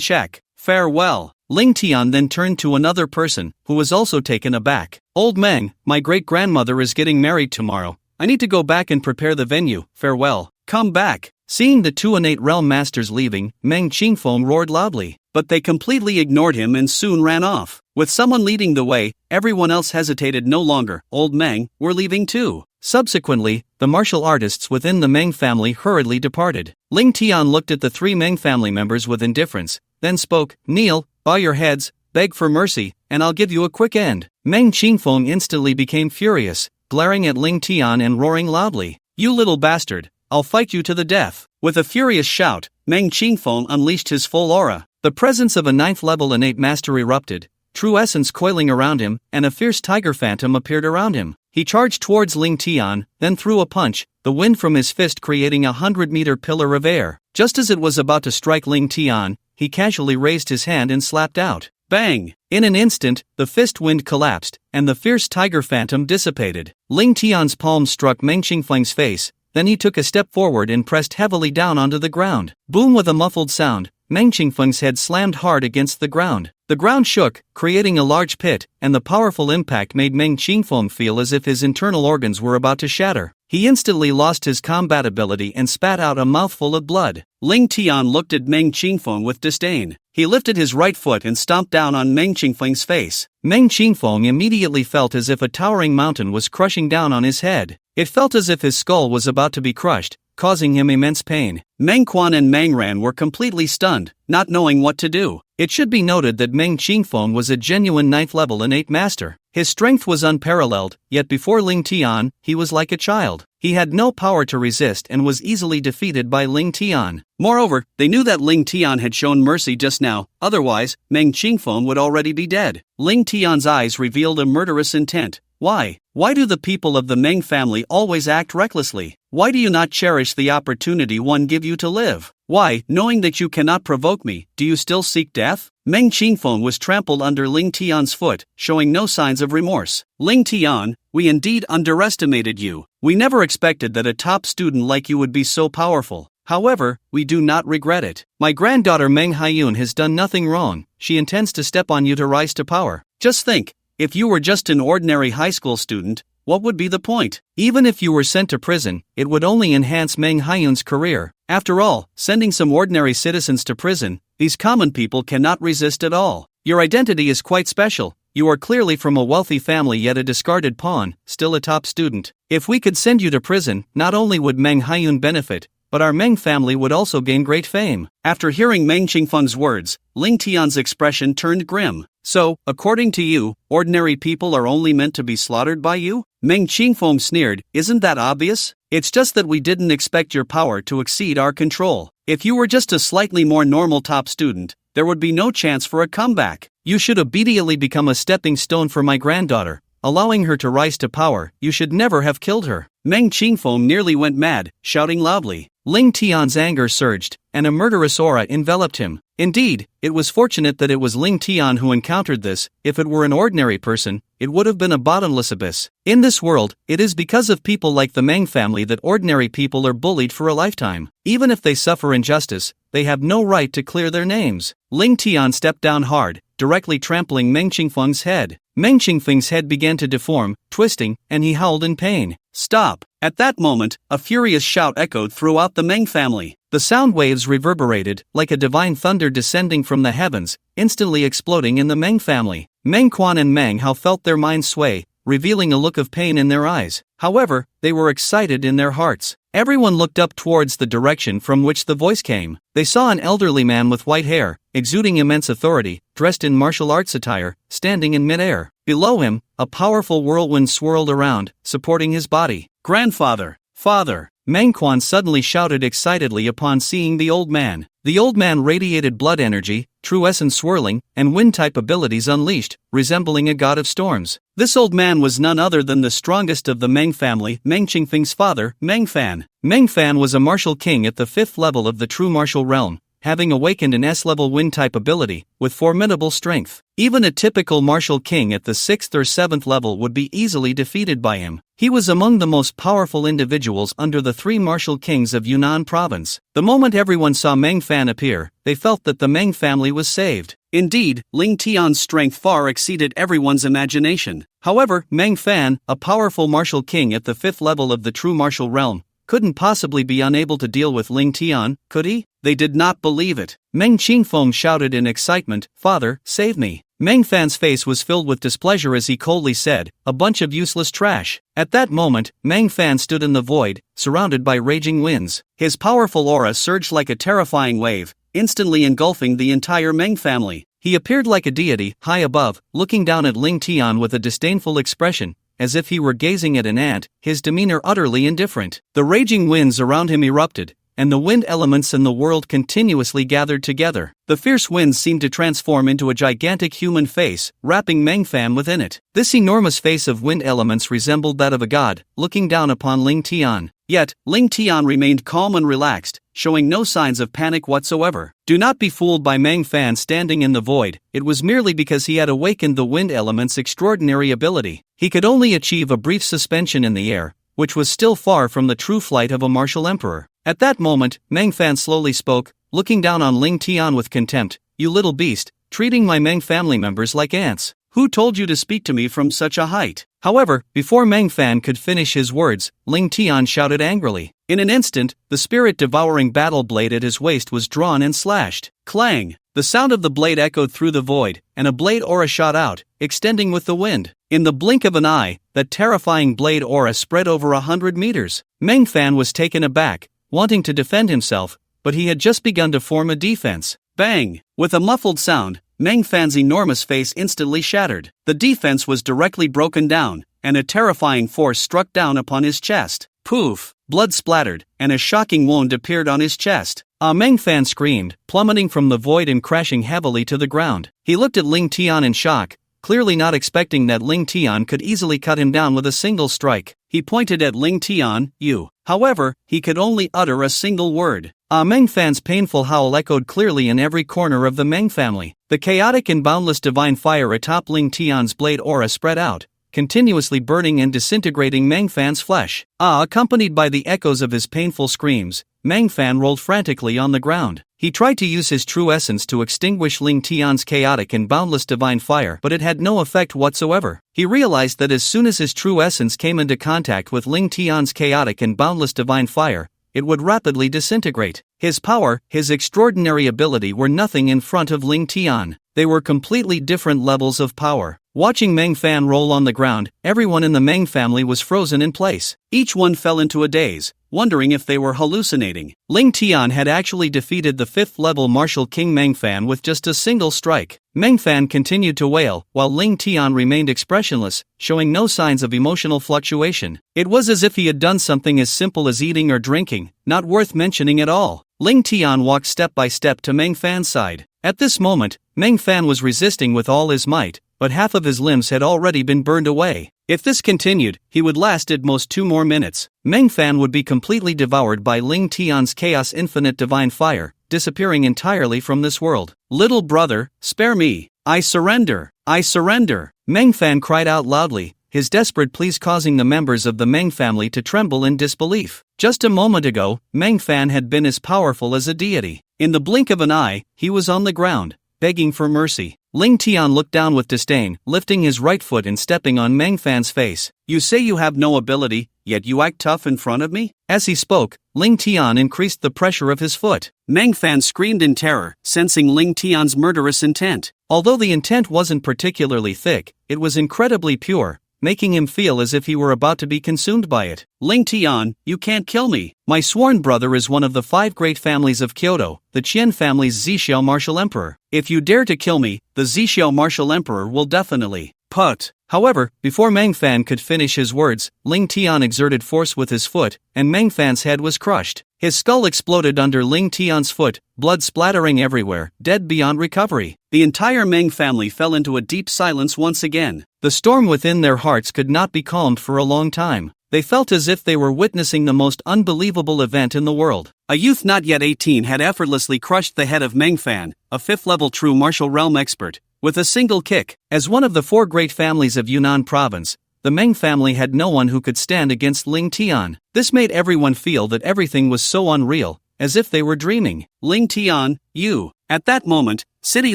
check. Farewell." Ling Tian then turned to another person, who was also taken aback. "Old Meng, my great-grandmother is getting married tomorrow. I need to go back and prepare the venue. Farewell. Come back." Seeing the 2 innate realm masters leaving, Meng Qingfeng roared loudly. But they completely ignored him and soon ran off. With someone leading the way, everyone else hesitated no longer. "Old Meng, we're leaving too." Subsequently, the martial artists within the Meng family hurriedly departed. Ling Tian looked at the 3 Meng family members with indifference, then spoke, "Kneel, bow your heads, beg for mercy, and I'll give you a quick end." Meng Qingfeng instantly became furious, glaring at Ling Tian and roaring loudly, "You little bastard, I'll fight you to the death." With a furious shout, Meng Qingfeng unleashed his full aura. The presence of a 9th level innate master erupted, true essence coiling around him, and a fierce tiger phantom appeared around him. He charged towards Ling Tian, then threw a punch, the wind from his fist creating a 100-meter pillar of air. Just as it was about to strike Ling Tian, he casually raised his hand and slapped out. Bang! In an instant, the fist wind collapsed, and the fierce tiger phantom dissipated. Ling Tian's palm struck Meng Qingfeng's face, then he took a step forward and pressed heavily down onto the ground. Boom! With a muffled sound, Meng Qingfeng's head slammed hard against the ground. The ground shook, creating a large pit, and the powerful impact made Meng Qingfeng feel as if his internal organs were about to shatter. He instantly lost his combat ability and spat out a mouthful of blood. Ling Tian looked at Meng Qingfeng with disdain. He lifted his right foot and stomped down on Meng Qingfeng's face. Meng Qingfeng immediately felt as if a towering mountain was crushing down on his head. It felt as if his skull was about to be crushed, causing him immense pain. Meng Quan and Mang Ran were completely stunned, not knowing what to do. It should be noted that Meng Qingfeng was a genuine 9th level innate master. His strength was unparalleled, yet before Ling Tian, he was like a child. He had no power to resist and was easily defeated by Ling Tian. Moreover, they knew that Ling Tian had shown mercy just now, otherwise, Meng Qingfeng would already be dead. Ling Tian's eyes revealed a murderous intent. Why? Why do the people of the Meng family always act recklessly? Why do you not cherish the opportunity one give you to live? Why, knowing that you cannot provoke me, do you still seek death? Meng Qingfeng was trampled under Ling Tian's foot, showing no signs of remorse. Ling Tian, we indeed underestimated you. We never expected that a top student like you would be so powerful. However, we do not regret it. My granddaughter Meng Haiyun has done nothing wrong. She intends to step on you to rise to power. Just think, if you were just an ordinary high school student, what would be the point? Even if you were sent to prison, it would only enhance Meng Haiyun's career. After all, sending some ordinary citizens to prison, these common people cannot resist at all. Your identity is quite special. You are clearly from a wealthy family yet a discarded pawn, still a top student. If we could send you to prison, not only would Meng Haiyun benefit, but our Meng family would also gain great fame. After hearing Meng Qingfeng's words, Ling Tian's expression turned grim. So, according to you, ordinary people are only meant to be slaughtered by you? Meng Qingfeng sneered, isn't that obvious? It's just that we didn't expect your power to exceed our control. If you were just a slightly more normal top student, there would be no chance for a comeback. You should immediately become a stepping stone for my granddaughter, allowing her to rise to power. You should never have killed her. Meng Qingfeng nearly went mad, shouting loudly. Ling Tian's anger surged, and a murderous aura enveloped him. Indeed, it was fortunate that it was Ling Tian who encountered this. If it were an ordinary person, it would have been a bottomless abyss. In this world, it is because of people like the Meng family that ordinary people are bullied for a lifetime. Even if they suffer injustice, they have no right to clear their names. Ling Tian stepped down hard, directly trampling Meng Qingfeng's head. Meng Qingfeng's head began to deform, twisting, and he howled in pain. Stop! At that moment, a furious shout echoed throughout the Meng family. The sound waves reverberated, like a divine thunder descending from the heavens, instantly exploding in the Meng family. Meng Quan and Meng Hao felt their minds sway, revealing a look of pain in their eyes. However, they were excited in their hearts. Everyone looked up towards the direction from which the voice came. They saw an elderly man with white hair, exuding immense authority, dressed in martial arts attire, standing in midair. Below him, a powerful whirlwind swirled around, supporting his body. Grandfather! Father! Meng Quan suddenly shouted excitedly upon seeing the old man. The old man radiated blood energy, true essence swirling, and wind-type abilities unleashed, resembling a god of storms. This old man was none other than the strongest of the Meng family, Meng Qingfeng's father, Meng Fan. Meng Fan was a martial king at the 5th level of the true martial realm, having awakened an S-level wind-type ability, with formidable strength. Even a typical martial king at the 6th or 7th level would be easily defeated by him. He was among the most powerful individuals under the 3 martial kings of Yunnan province. The moment everyone saw Meng Fan appear, they felt that the Meng family was saved. Indeed, Ling Tian's strength far exceeded everyone's imagination. However, Meng Fan, a powerful martial king at the 5th level of the true martial realm, couldn't possibly be unable to deal with Ling Tian, could he? They did not believe it. Meng Qingfeng shouted in excitement, Father, save me. Meng Fan's face was filled with displeasure as he coldly said, a bunch of useless trash. At that moment, Meng Fan stood in the void, surrounded by raging winds. His powerful aura surged like a terrifying wave, instantly engulfing the entire Meng family. He appeared like a deity, high above, looking down at Ling Tian with a disdainful expression, as if he were gazing at an ant, his demeanor utterly indifferent. The raging winds around him erupted, and the wind elements in the world continuously gathered together. The fierce winds seemed to transform into a gigantic human face, wrapping Meng Fan within it. This enormous face of wind elements resembled that of a god, looking down upon Ling Tian. Yet, Ling Tian remained calm and relaxed, showing no signs of panic whatsoever. Do not be fooled by Meng Fan standing in the void. It was merely because he had awakened the wind element's extraordinary ability. He could only achieve a brief suspension in the air, which was still far from the true flight of a martial emperor. At that moment, Meng Fan slowly spoke, looking down on Ling Tian with contempt. You little beast, treating my Meng family members like ants. Who told you to speak to me from such a height? However, before Mang Fan could finish his words, Ling Tian shouted angrily. In an instant, the spirit-devouring battle blade at his waist was drawn and slashed. Clang! The sound of the blade echoed through the void, and a blade aura shot out, extending with the wind. In the blink of an eye, that terrifying blade aura spread over 100 meters. Mang Fan was taken aback, wanting to defend himself, but he had just begun to form a defense. Bang! With a muffled sound, Mang Fan's enormous face instantly shattered. The defense was directly broken down, and a terrifying force struck down upon his chest. Poof! Blood splattered, and a shocking wound appeared on his chest. Mang Fan screamed, plummeting from the void and crashing heavily to the ground. He looked at Ling Tian in shock, clearly not expecting that Ling Tian could easily cut him down with a single strike. He pointed at Ling Tian, you. However, he could only utter a single word. Mang Fan's painful howl echoed clearly in every corner of the Mang family. The chaotic and boundless divine fire atop Ling Tian's blade aura spread out, continuously burning and disintegrating Mang Fan's flesh. Accompanied by the echoes of his painful screams, Mang Fan rolled frantically on the ground. He tried to use his true essence to extinguish Ling Tian's chaotic and boundless divine fire, but it had no effect whatsoever. He realized that as soon as his true essence came into contact with Ling Tian's chaotic and boundless divine fire, it would rapidly disintegrate. His power, his extraordinary ability were nothing in front of Ling Tian. They were completely different levels of power. Watching Mang Fan roll on the ground, everyone in the Mang family was frozen in place. Each one fell into a daze, wondering if they were hallucinating. Ling Tian had actually defeated the 5th level martial king Mang Fan with just a single strike. Mang Fan continued to wail, while Ling Tian remained expressionless, showing no signs of emotional fluctuation. It was as if he had done something as simple as eating or drinking, not worth mentioning at all. Ling Tian walked step by step to Mang Fan's side. At this moment, Mang Fan was resisting with all his might, but half of his limbs had already been burned away. If this continued, he would last at most 2 more minutes. Mang Fan would be completely devoured by Ling Tian's chaos infinite divine fire, disappearing entirely from this world. Little brother, spare me. I surrender. I surrender. Mang Fan cried out loudly, his desperate pleas causing the members of the Mang family to tremble in disbelief. Just a moment ago, Mang Fan had been as powerful as a deity. In the blink of an eye, he was on the ground, begging for mercy. Ling Tian looked down with disdain, lifting his right foot and stepping on Mang Fan's face. You say you have no ability, yet you act tough in front of me? As he spoke, Ling Tian increased the pressure of his foot. Mang Fan screamed in terror, sensing Ling Tian's murderous intent. Although the intent wasn't particularly thick, it was incredibly pure, making him feel as if he were about to be consumed by it. Ling Tian, you can't kill me. My sworn brother is one of the 5 great families of Kyoto, the Qian family's Zixiao martial emperor. If you dare to kill me, the Zixiao martial emperor will definitely put. However, before Mang Fan could finish his words, Ling Tian exerted force with his foot, and Mang Fan's head was crushed. His skull exploded under Ling Tian's foot, blood splattering everywhere, dead beyond recovery. The entire Mang family fell into a deep silence once again. The storm within their hearts could not be calmed for a long time. They felt as if they were witnessing the most unbelievable event in the world. A youth not yet 18 had effortlessly crushed the head of Mang Fan, a 5th-level true martial realm expert, with a single kick. As one of the 4 great families of Yunnan province, the Mang family had no one who could stand against Ling Tian. This made everyone feel that everything was so unreal, as if they were dreaming. Ling Tian, you. At that moment, City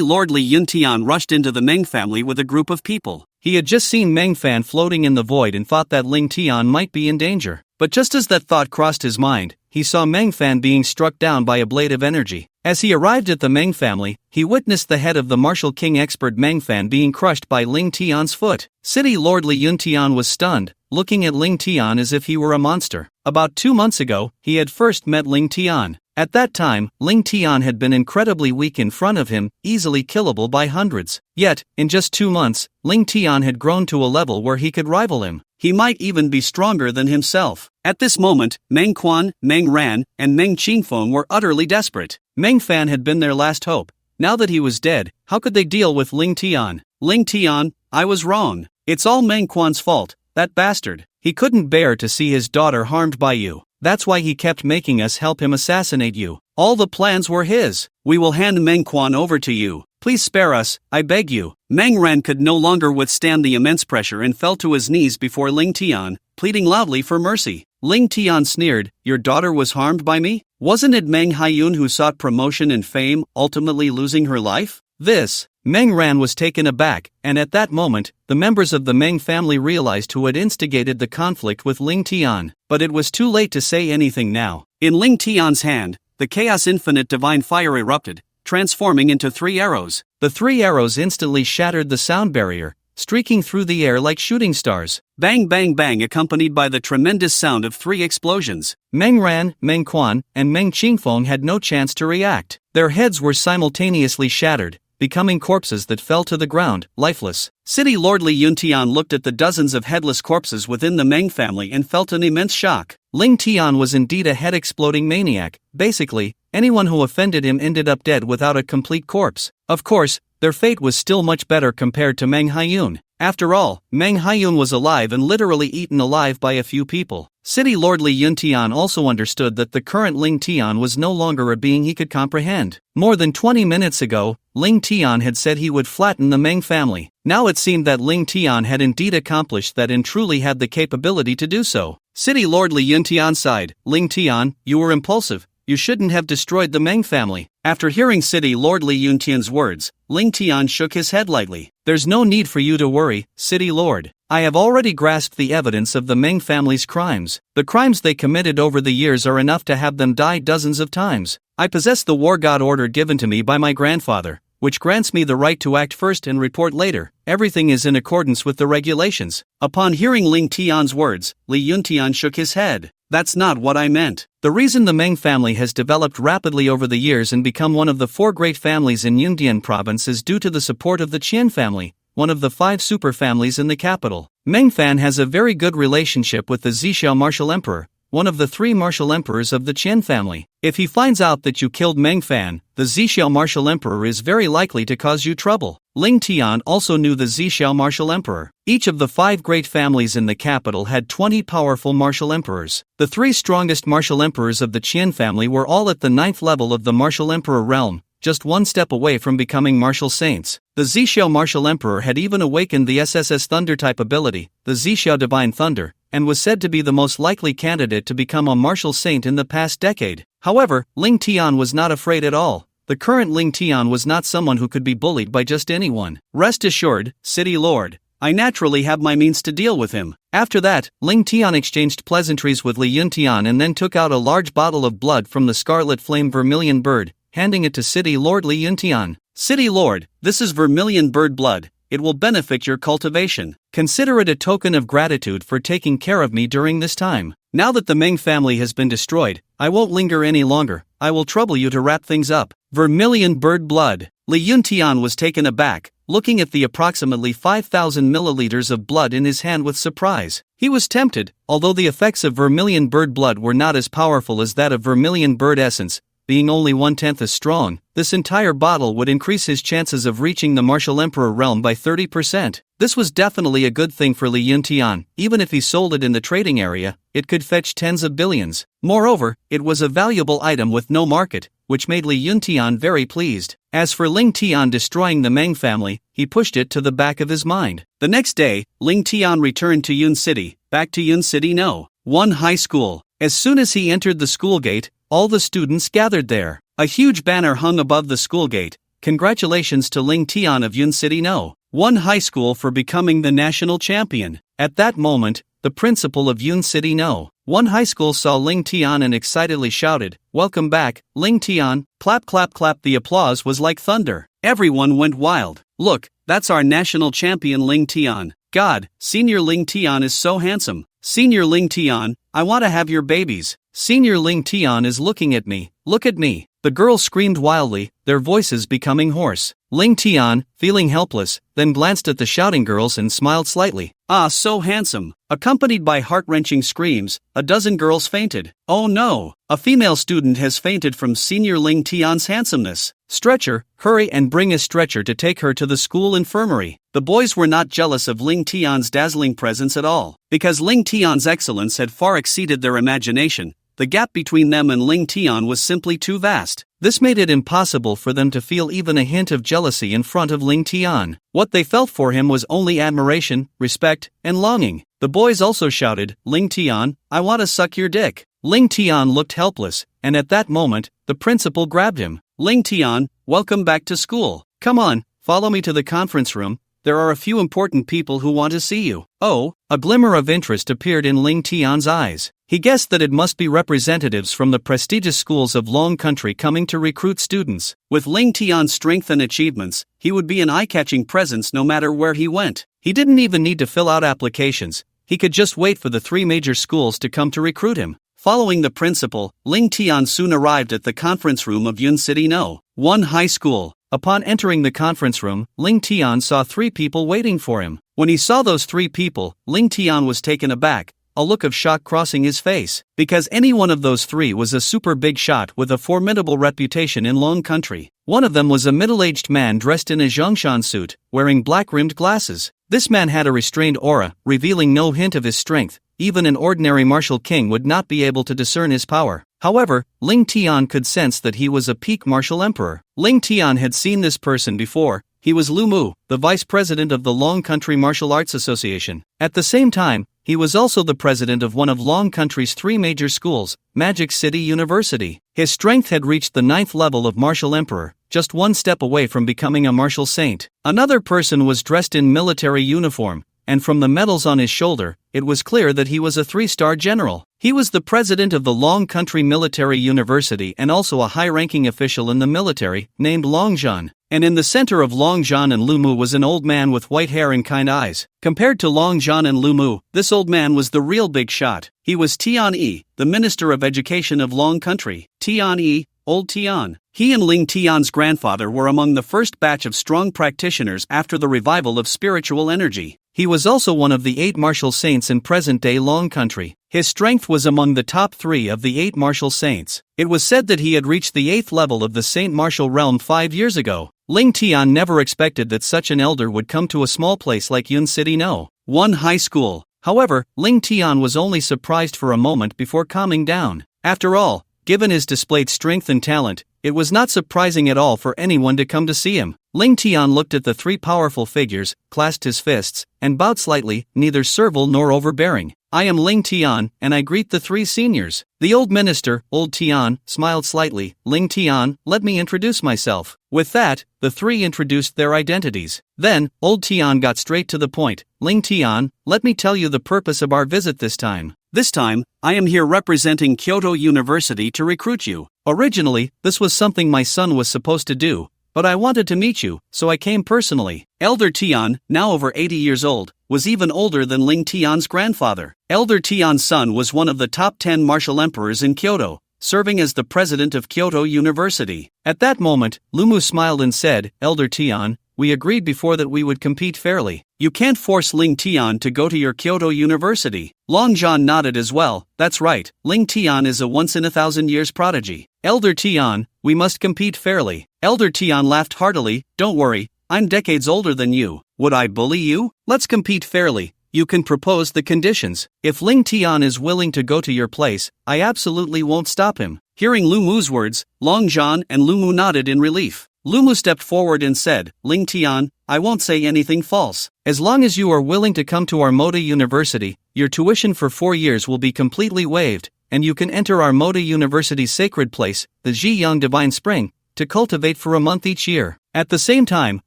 Lord Li Yuntian rushed into the Mang family with a group of people. He had just seen Mang Fan floating in the void and thought that Ling Tian might be in danger. But just as that thought crossed his mind, he saw Mang Fan being struck down by a blade of energy. As he arrived at the Mang family, he witnessed the head of the martial king expert Mang Fan being crushed by Ling Tian's foot. City Lord Li Yuntian was stunned, looking at Ling Tian as if he were a monster. About 2 months ago, he had first met Ling Tian. At that time, Ling Tian had been incredibly weak in front of him, easily killable by hundreds. Yet, in just 2 months, Ling Tian had grown to a level where he could rival him. He might even be stronger than himself. At this moment, Meng Quan, Meng Ran, and Meng Qingfeng were utterly desperate. Meng Fan had been their last hope. Now that he was dead, how could they deal with Ling Tian? Ling Tian, I was wrong. It's all Meng Quan's fault, that bastard. He couldn't bear to see his daughter harmed by you. That's why he kept making us help him assassinate you. All the plans were his. We will hand Meng Quan over to you. Please spare us, I beg you. Meng Ran could no longer withstand the immense pressure and fell to his knees before Ling Tian, pleading loudly for mercy. Ling Tian sneered, your daughter was harmed by me? Wasn't it Meng Haiyun who sought promotion and fame, ultimately losing her life? Meng Ran was taken aback, and at that moment, the members of the Meng family realized who had instigated the conflict with Ling Tian. But it was too late to say anything now. In Ling Tian's hand, the Chaos Infinite Divine Fire erupted, transforming into 3 arrows. The 3 arrows instantly shattered the sound barrier, streaking through the air like shooting stars. Bang bang bang, accompanied by the tremendous sound of 3 explosions. Meng Ran, Meng Quan, and Meng Qingfeng had no chance to react. Their heads were simultaneously shattered, becoming corpses that fell to the ground, lifeless. City Lord Li Yuntian looked at the dozens of headless corpses within the Meng family and felt an immense shock. Ling Tian was indeed a head-exploding maniac. Basically, anyone who offended him ended up dead without a complete corpse. Of course, their fate was still much better compared to Meng Haiyun. After all, Meng Haiyun was alive and literally eaten alive by a few people. City Lord Li Yuntian also understood that the current Ling Tian was no longer a being he could comprehend. More than 20 minutes ago, Ling Tian had said he would flatten the Meng family. Now it seemed that Ling Tian had indeed accomplished that and truly had the capability to do so. City Lord Li Yuntian sighed. Ling Tian, you were impulsive. You shouldn't have destroyed the Meng family. After hearing City Lord Li Yuntian's words, Ling Tian shook his head lightly. There's no need for you to worry, City Lord. I have already grasped the evidence of the Meng family's crimes. The crimes they committed over the years are enough to have them die dozens of times. I possess the war god order given to me by my grandfather, which grants me the right to act first and report later. Everything is in accordance with the regulations. Upon hearing Ling Tian's words, Li Yuntian shook his head. That's not what I meant. The reason the Meng family has developed rapidly over the years and become one of the 4 great families in Yundian province is due to the support of the Qian family, one of the 5 super families in the capital. Meng Fan has a very good relationship with the Zhixiao martial emperor, one of the 3 martial emperors of the Qian family. If he finds out that you killed Meng Fan, the Zhixiao martial emperor is very likely to cause you trouble. Ling Tian also knew the Zhixiao martial emperor. Each of the 5 great families in the capital had 20 powerful martial emperors. The 3 strongest martial emperors of the Qian family were all at the 9th level of the martial emperor realm, just 1 step away from becoming martial saints. The Zhixiao martial emperor had even awakened the SSS Thunder type ability, the Zhixiao Divine Thunder, and was said to be the most likely candidate to become a martial saint in the past decade. However, Ling Tian was not afraid at all. The current Ling Tian was not someone who could be bullied by just anyone. Rest assured, City Lord, I naturally have my means to deal with him. After that, Ling Tian exchanged pleasantries with Li Yuntian and then took out a large bottle of blood from the Scarlet Flame Vermilion Bird, handing it to City Lord Li Yuntian. City Lord, this is Vermilion Bird blood. It will benefit your cultivation. Consider it a token of gratitude for taking care of me during this time. Now that the Meng family has been destroyed, I won't linger any longer. I will trouble you to wrap things up. Vermilion bird blood. Li Yuntian was taken aback, looking at the approximately 5,000 milliliters of blood in his hand with surprise. He was tempted, although the effects of vermilion bird blood were not as powerful as that of vermilion bird essence. Being only 1/10 as strong, this entire bottle would increase his chances of reaching the martial emperor realm by 30%. This was definitely a good thing for Li Yuntian. Even if he sold it in the trading area, it could fetch tens of billions. Moreover, it was a valuable item with no market, which made Li Yuntian very pleased. As for Ling Tian destroying the Meng family, he pushed it to the back of his mind. The next day, Ling Tian returned to Yun City, back to Yun City No. 1 High School. As soon as he entered the school gate, all the students gathered there. A huge banner hung above the school gate. Congratulations to Ling Tian of Yun City No. 1 High School for becoming the national champion. At that moment, the principal of Yun City No. 1 High School saw Ling Tian and excitedly shouted, "Welcome back, Ling Tian." Clap clap clap. The applause was like thunder. Everyone went wild. Look, that's our national champion Ling Tian. God, Senior Ling Tian is so handsome. Senior Ling Tian, I want to have your babies. Senior Ling Tian is looking at me. Look at me. The girls screamed wildly, their voices becoming hoarse. Ling Tian, feeling helpless, then glanced at the shouting girls and smiled slightly. Ah, so handsome. Accompanied by heart-wrenching screams, a dozen girls fainted. Oh no, a female student has fainted from Senior Ling Tian's handsomeness. Stretcher, hurry and bring a stretcher to take her to the school infirmary. The boys were not jealous of Ling Tian's dazzling presence at all. Because Ling Tian's excellence had far exceeded their imagination, the gap between them and Ling Tian was simply too vast. This made it impossible for them to feel even a hint of jealousy in front of Ling Tian. What they felt for him was only admiration, respect, and longing. The boys also shouted, "Ling Tian, I want to suck your dick." Ling Tian looked helpless, and at that moment, the principal grabbed him. "Ling Tian, welcome back to school. Come on, follow me to the conference room. There are a few important people who want to see you. Oh, a glimmer of interest appeared in Ling Tian's eyes. He guessed that it must be representatives from the prestigious schools of Long Country coming to recruit students. With Ling Tian's strength and achievements, he would be an eye-catching presence no matter where he went. He didn't even need to fill out applications. He could just wait for the 3 major schools to come to recruit him. Following the principal, Ling Tian soon arrived at the conference room of Yun City No. 1 High School. Upon entering the conference room, Ling Tian saw 3 people waiting for him. When he saw those 3 people, Ling Tian was taken aback, a look of shock crossing his face, because any one of those 3 was a super big shot with a formidable reputation in Long Country. One of them was a middle-aged man dressed in a Zhongshan suit, wearing black-rimmed glasses. This man had a restrained aura, revealing no hint of his strength. Even an ordinary martial king would not be able to discern his power. However, Ling Tian could sense that he was a peak martial emperor. Ling Tian had seen this person before. He was Lu Mu, the vice president of the Long Country Martial Arts Association. At the same time, he was also the president of one of Long Country's 3 major schools, Magic City University. His strength had reached the 9th level of martial emperor, just 1 step away from becoming a martial saint. Another person was dressed in military uniform, and from the medals on his shoulder, it was clear that he was a 3-star general. He was the president of the Long Country Military University and also a high-ranking official in the military, named Longzhan. And in the center of Longzhan and Lu Mu was an old man with white hair and kind eyes. Compared to Longzhan and Lu Mu, this old man was the real big shot. He was Tian Yi, the Minister of Education of Long Country. Tian Yi, Old Tian. He and Ling Tian's grandfather were among the first batch of strong practitioners after the revival of spiritual energy. He was also one of the 8 martial saints in present-day Long Country. His strength was among the top 3 of the 8 martial saints. It was said that he had reached the 8th level of the Saint Martial Realm 5 years ago. Ling Tian never expected that such an elder would come to a small place like Yun City No. 1 High School. However, Ling Tian was only surprised for a moment before calming down. After all, given his displayed strength and talent, it was not surprising at all for anyone to come to see him. Ling Tian looked at the 3 powerful figures, clasped his fists, and bowed slightly, neither servile nor overbearing. I am Ling Tian, and I greet the 3 seniors. The old minister, Old Tian, smiled slightly. Ling Tian, let me introduce myself. With that, the 3 introduced their identities. Then, Old Tian got straight to the point. Ling Tian, let me tell you the purpose of our visit this time. This time, I am here representing Kyoto University to recruit you. Originally, this was something my son was supposed to do, but I wanted to meet you, so I came personally. Elder Tian, now over 80 years old, was even older than Ling Tian's grandfather. Elder Tian's son was one of the top 10 martial emperors in Kyoto, serving as the president of Kyoto University. At that moment, Lu Mu smiled and said, Elder Tian, we agreed before that we would compete fairly. You can't force Ling Tian to go to your Kyoto University. Longzhan nodded as well. That's right, Ling Tian is a once-in-a-thousand-years prodigy. Elder Tian, we must compete fairly. Elder Tian laughed heartily. Don't worry, I'm decades older than you. Would I bully you? Let's compete fairly. You can propose the conditions. If Ling Tian is willing to go to your place, I absolutely won't stop him. Hearing Lu Mu's words, Longzhan and Lu Mu nodded in relief. Lu Mu stepped forward and said, Ling Tian, I won't say anything false. As long as you are willing to come to our Moda University, your tuition for 4 years will be completely waived, and you can enter our Moda University's sacred place, the Zhiyang Divine Spring, to cultivate for a month each year. At the same time,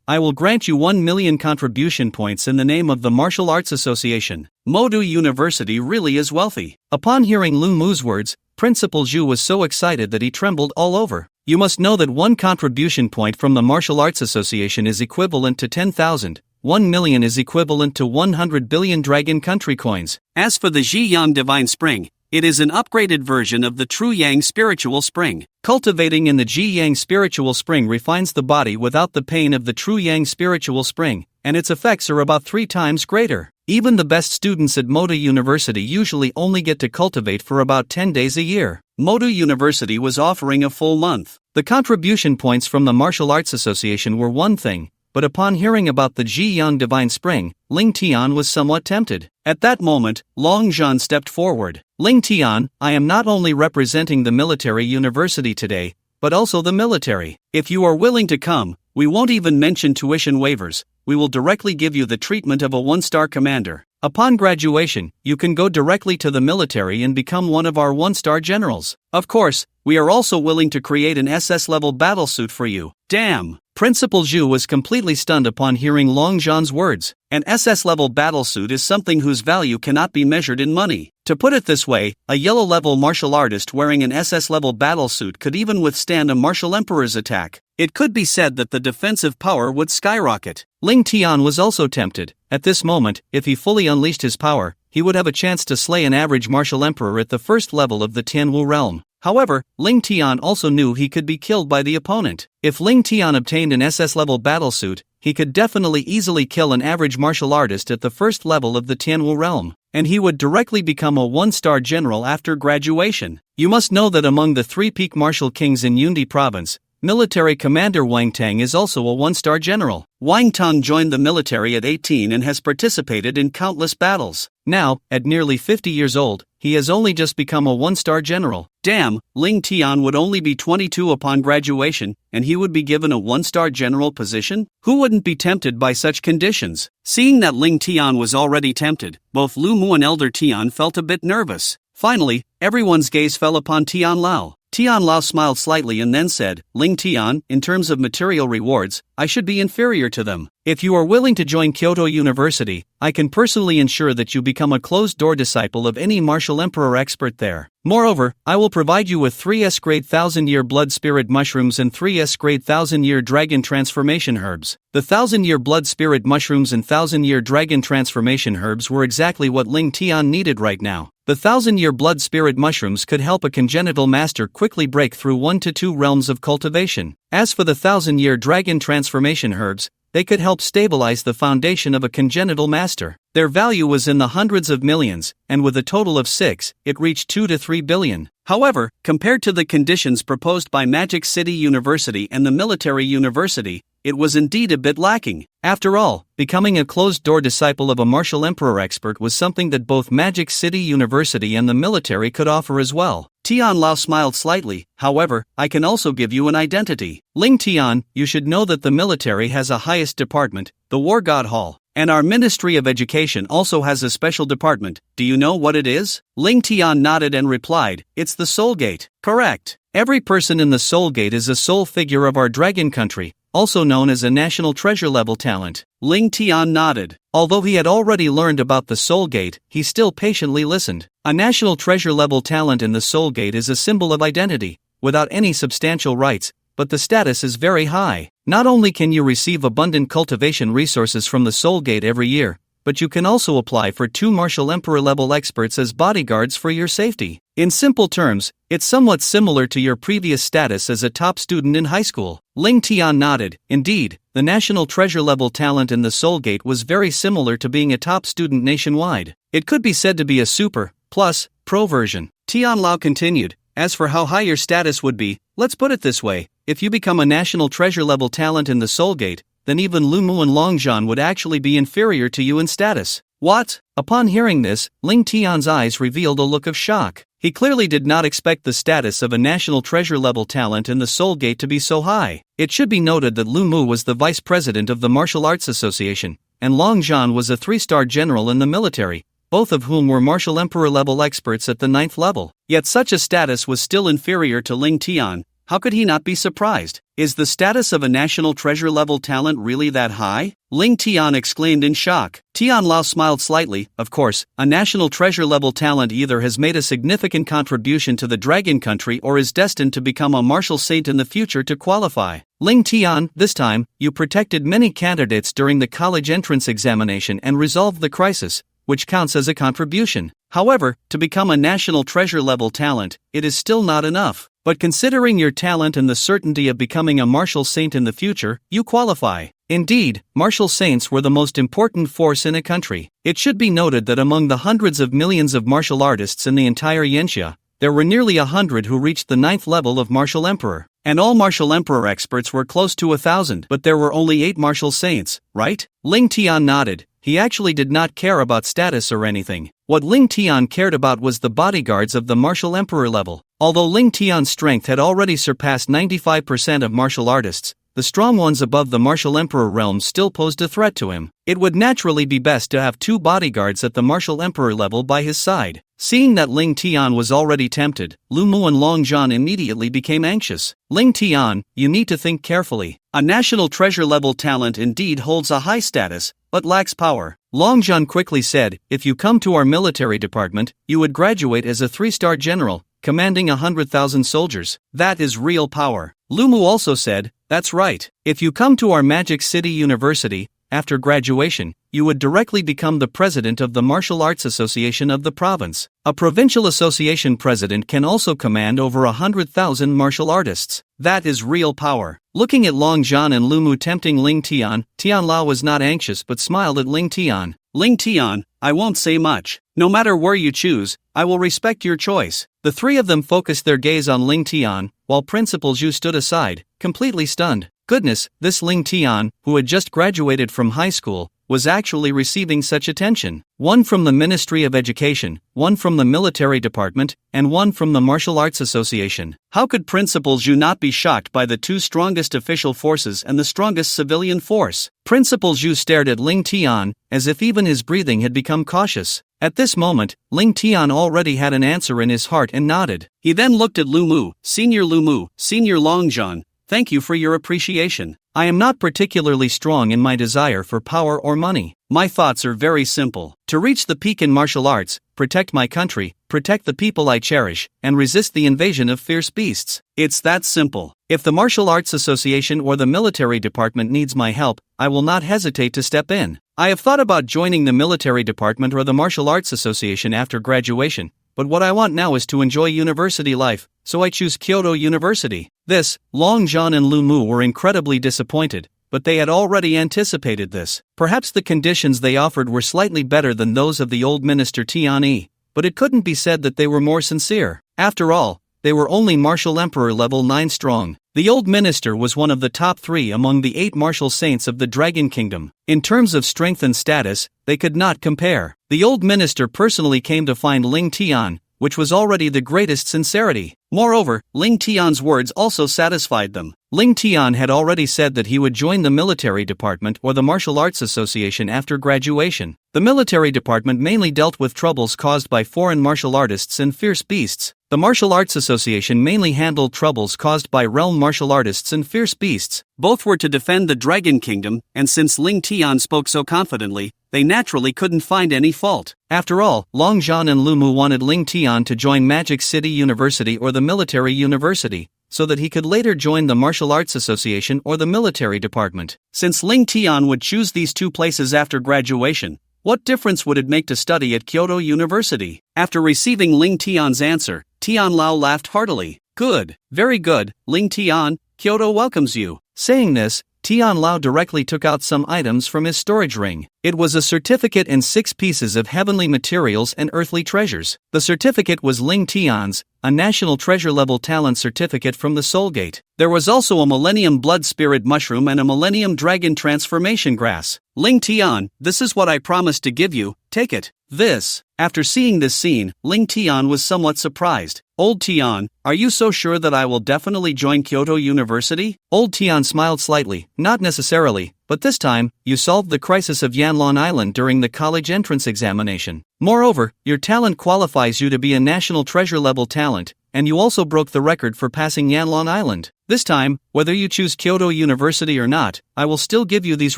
I will grant you 1 million contribution points in the name of the Martial Arts Association. Modu University really is wealthy. Upon hearing Lu Mu's words, Principal Zhu was so excited that he trembled all over. You must know that 1 contribution point from the Martial Arts Association is equivalent to 10,000. 1 million is equivalent to 100 billion Dragon Country coins. As for the Zhiyang Divine Spring, it is an upgraded version of the True Yang Spiritual Spring. Cultivating in the Ji Yang Spiritual Spring refines the body without the pain of the True Yang Spiritual Spring, and its effects are about 3 times greater. Even the best students at Moda University usually only get to cultivate for about 10 days a year. Moda University was offering a full month. The contribution points from the Martial Arts Association were one thing, but upon hearing about the Zhiyang Divine Spring, Ling Tian was somewhat tempted. At that moment, Longzhan stepped forward. Ling Tian, I am not only representing the military university today, but also the military. If you are willing to come, we won't even mention tuition waivers. We will directly give you the treatment of a 1-star commander. Upon graduation, you can go directly to the military and become one of our 1-star generals. Of course, we are also willing to create an SS level battlesuit for you. Damn! Principal Zhu was completely stunned upon hearing Long Zhan's words. An SS-level battlesuit is something whose value cannot be measured in money. To put it this way, a yellow-level martial artist wearing an SS-level battlesuit could even withstand a martial emperor's attack. It could be said that the defensive power would skyrocket. Ling Tian was also tempted. At this moment, if he fully unleashed his power, he would have a chance to slay an average martial emperor at the first level of the Tianwu realm. However, Ling Tian also knew he could be killed by the opponent. If Ling Tian obtained an SS-level battlesuit, he could definitely easily kill an average martial artist at the first level of the Tianwu realm, and he would directly become a one-star general after graduation. You must know that among the 3 peak martial kings in Yunde province, military commander Wang Tang is also a one-star general. Wang Tang joined the military at 18 and has participated in countless battles. Now, at nearly 50 years old, he has only just become a one-star general. Damn, Ling Tian would only be 22 upon graduation, and he would be given a one-star general position? Who wouldn't be tempted by such conditions? Seeing that Ling Tian was already tempted, both Lu Mu and Elder Tian felt a bit nervous. Finally, everyone's gaze fell upon Tian Lao. Tian Lao smiled slightly and then said, Ling Tian, in terms of material rewards, I should be inferior to them. If you are willing to join Kyoto University, I can personally ensure that you become a closed-door disciple of any martial emperor expert there. Moreover, I will provide you with 3S grade 1000-year blood spirit mushrooms and 3S grade 1000-year dragon transformation herbs. The 1000-year blood spirit mushrooms and 1000-year dragon transformation herbs were exactly what Ling Tian needed right now. The 1000-year blood spirit mushrooms could help a congenital master quickly break through 1 to 2 realms of cultivation. As for the 1000-year dragon transformation herbs, they could help stabilize the foundation of a congenital master. Their value was in the hundreds of millions, and with a total of 6, it reached 2 to 3 billion. However, compared to the conditions proposed by Magic City University and the Military University, it was indeed a bit lacking. After all, becoming a closed-door disciple of a martial emperor expert was something that both Magic City University and the military could offer as well. Tian Lao smiled slightly. However, I can also give you an identity. Ling Tian, you should know that the military has a highest department, the War God Hall. And our Ministry of Education also has a special department. Do you know what it is? Ling Tian nodded and replied, it's the Soul Gate. Correct. Every person in the Soul Gate is a soul figure of our dragon country, also known as a national treasure level talent. Ling Tian nodded. Although he had already learned about the Soul Gate, he still patiently listened. A national treasure level talent in the Soul Gate is a symbol of identity, without any substantial rights, but the status is very high. Not only can you receive abundant cultivation resources from the Soul Gate every year, but you can also apply for 2 martial emperor level experts as bodyguards for your safety. In simple terms, it's somewhat similar to your previous status as a top student in high school. Ling Tian nodded. Indeed, the national treasure level talent in the Soul Gate was very similar to being a top student nationwide. It could be said to be a super, plus, pro version. Tian Lao continued, as for how high your status would be, let's put it this way, if you become a national treasure level talent in the Soul Gate, then even Lu Mu and Long Zhan would actually be inferior to you in status. What? Upon hearing this, Ling Tian's eyes revealed a look of shock. He clearly did not expect the status of a national treasure level talent in the Soul Gate to be so high. It should be noted that Lu Mu was the vice president of the Martial Arts Association, and Long Zhan was a 3-star general in the military, both of whom were martial emperor level experts at the 9th level. Yet such a status was still inferior to Ling Tian. How could he not be surprised? Is the status of a national treasure level talent really that high? Ling Tian exclaimed in shock. Tian Lao smiled slightly. Of course, a national treasure level talent either has made a significant contribution to the dragon country or is destined to become a martial saint in the future to qualify. Ling Tian, this time, you protected many candidates during the college entrance examination and resolved the crisis, which counts as a contribution. However, to become a national treasure level talent, it is still not enough. But considering your talent and the certainty of becoming a martial saint in the future, you qualify. Indeed, martial saints were the most important force in a country. It should be noted that among the hundreds of millions of martial artists in the entire Yanxia, there were nearly 100 who reached the 9th level of martial emperor. And all martial emperor experts were close to 1,000, but there were only 8 martial saints, right? Ling Tian nodded. He actually did not care about status or anything. What Ling Tian cared about was the bodyguards of the martial emperor level. Although Ling Tian's strength had already surpassed 95% of martial artists, the strong ones above the martial emperor realm still posed a threat to him. It would naturally be best to have 2 bodyguards at the martial emperor level by his side. Seeing that Ling Tian was already tempted, Lu Mu and Long Zhan immediately became anxious. Ling Tian, you need to think carefully. A national treasure level talent indeed holds a high status, but lacks power. Long Zhan quickly said, if you come to our military department, you would graduate as a 3-star general, commanding 100,000 soldiers. That is real power. Lu Mu also said, that's right. If you come to our Magic City University, after graduation, you would directly become the president of the Martial Arts Association of the province. A provincial association president can also command over 100,000 martial artists. That is real power. Looking at Long Zhan and Lu Mu tempting Ling Tian, Tian Lao was not anxious but smiled at Ling Tian. Ling Tian, I won't say much. No matter where you choose, I will respect your choice. The three of them focused their gaze on Ling Tian, while Principal Zhu stood aside, completely stunned. Goodness, this Ling Tian, who had just graduated from high school, was actually receiving such attention. One from the Ministry of Education, one from the Military Department, and one from the Martial Arts Association. How could Principal Zhu not be shocked by the two strongest official forces and the strongest civilian force? Principal Zhu stared at Ling Tian, as if even his breathing had become cautious. At this moment, Ling Tian already had an answer in his heart and nodded. He then looked at Lu Mu, Senior Long Zhan. Thank you for your appreciation. I am not particularly strong in my desire for power or money. My thoughts are very simple. To reach the peak in martial arts, protect my country, protect the people I cherish, and resist the invasion of fierce beasts. It's that simple. If the Martial Arts Association or the military department needs my help, I will not hesitate to step in. I have thought about joining the military department or the Martial Arts Association after graduation, but what I want now is to enjoy university life, so I choose Kyoto University. This, Long Zhan and Lu Mu were incredibly disappointed, but they had already anticipated this. Perhaps the conditions they offered were slightly better than those of the old minister Tian Yi, but it couldn't be said that they were more sincere. After all, they were only martial emperor level 9 strong. The old minister was one of the top 3 among the 8 martial saints of the Dragon Kingdom. In terms of strength and status, they could not compare. The old minister personally came to find Ling Tian, which was already the greatest sincerity. Moreover, Ling Tian's words also satisfied them. Ling Tian had already said that he would join the military department or the Martial Arts Association after graduation. The military department mainly dealt with troubles caused by foreign martial artists and fierce beasts. The Martial Arts Association mainly handled troubles caused by realm martial artists and fierce beasts. Both were to defend the Dragon Kingdom, and since Ling Tian spoke so confidently, they naturally couldn't find any fault. After all, Long Zhan and Lu Mu wanted Ling Tian to join Magic City University or the military university, so that he could later join the Martial Arts Association or the military department. Since Ling Tian would choose these two places after graduation, what difference would it make to study at Kyoto University? After receiving Ling Tian's answer, Tian Lao laughed heartily. Good, very good, Ling Tian, Kyoto welcomes you. Saying this, Tian Lao directly took out some items from his storage ring. It was a certificate and 6 pieces of heavenly materials and earthly treasures. The certificate was Ling Tian's, a national treasure level talent certificate from the Soul Gate. There was also a Millennium Blood Spirit Mushroom and a Millennium Dragon Transformation Grass. Ling Tian, this is what I promised to give you, take it. This. After seeing this scene, Ling Tian was somewhat surprised. Old Tian, are you so sure that I will definitely join Kyoto University? Old Tian smiled slightly, not necessarily, but this time, you solved the crisis of Yanlong Island during the college entrance examination. Moreover, your talent qualifies you to be a national treasure level talent, and you also broke the record for passing Yanlong Island. This time, whether you choose Kyoto University or not, I will still give you these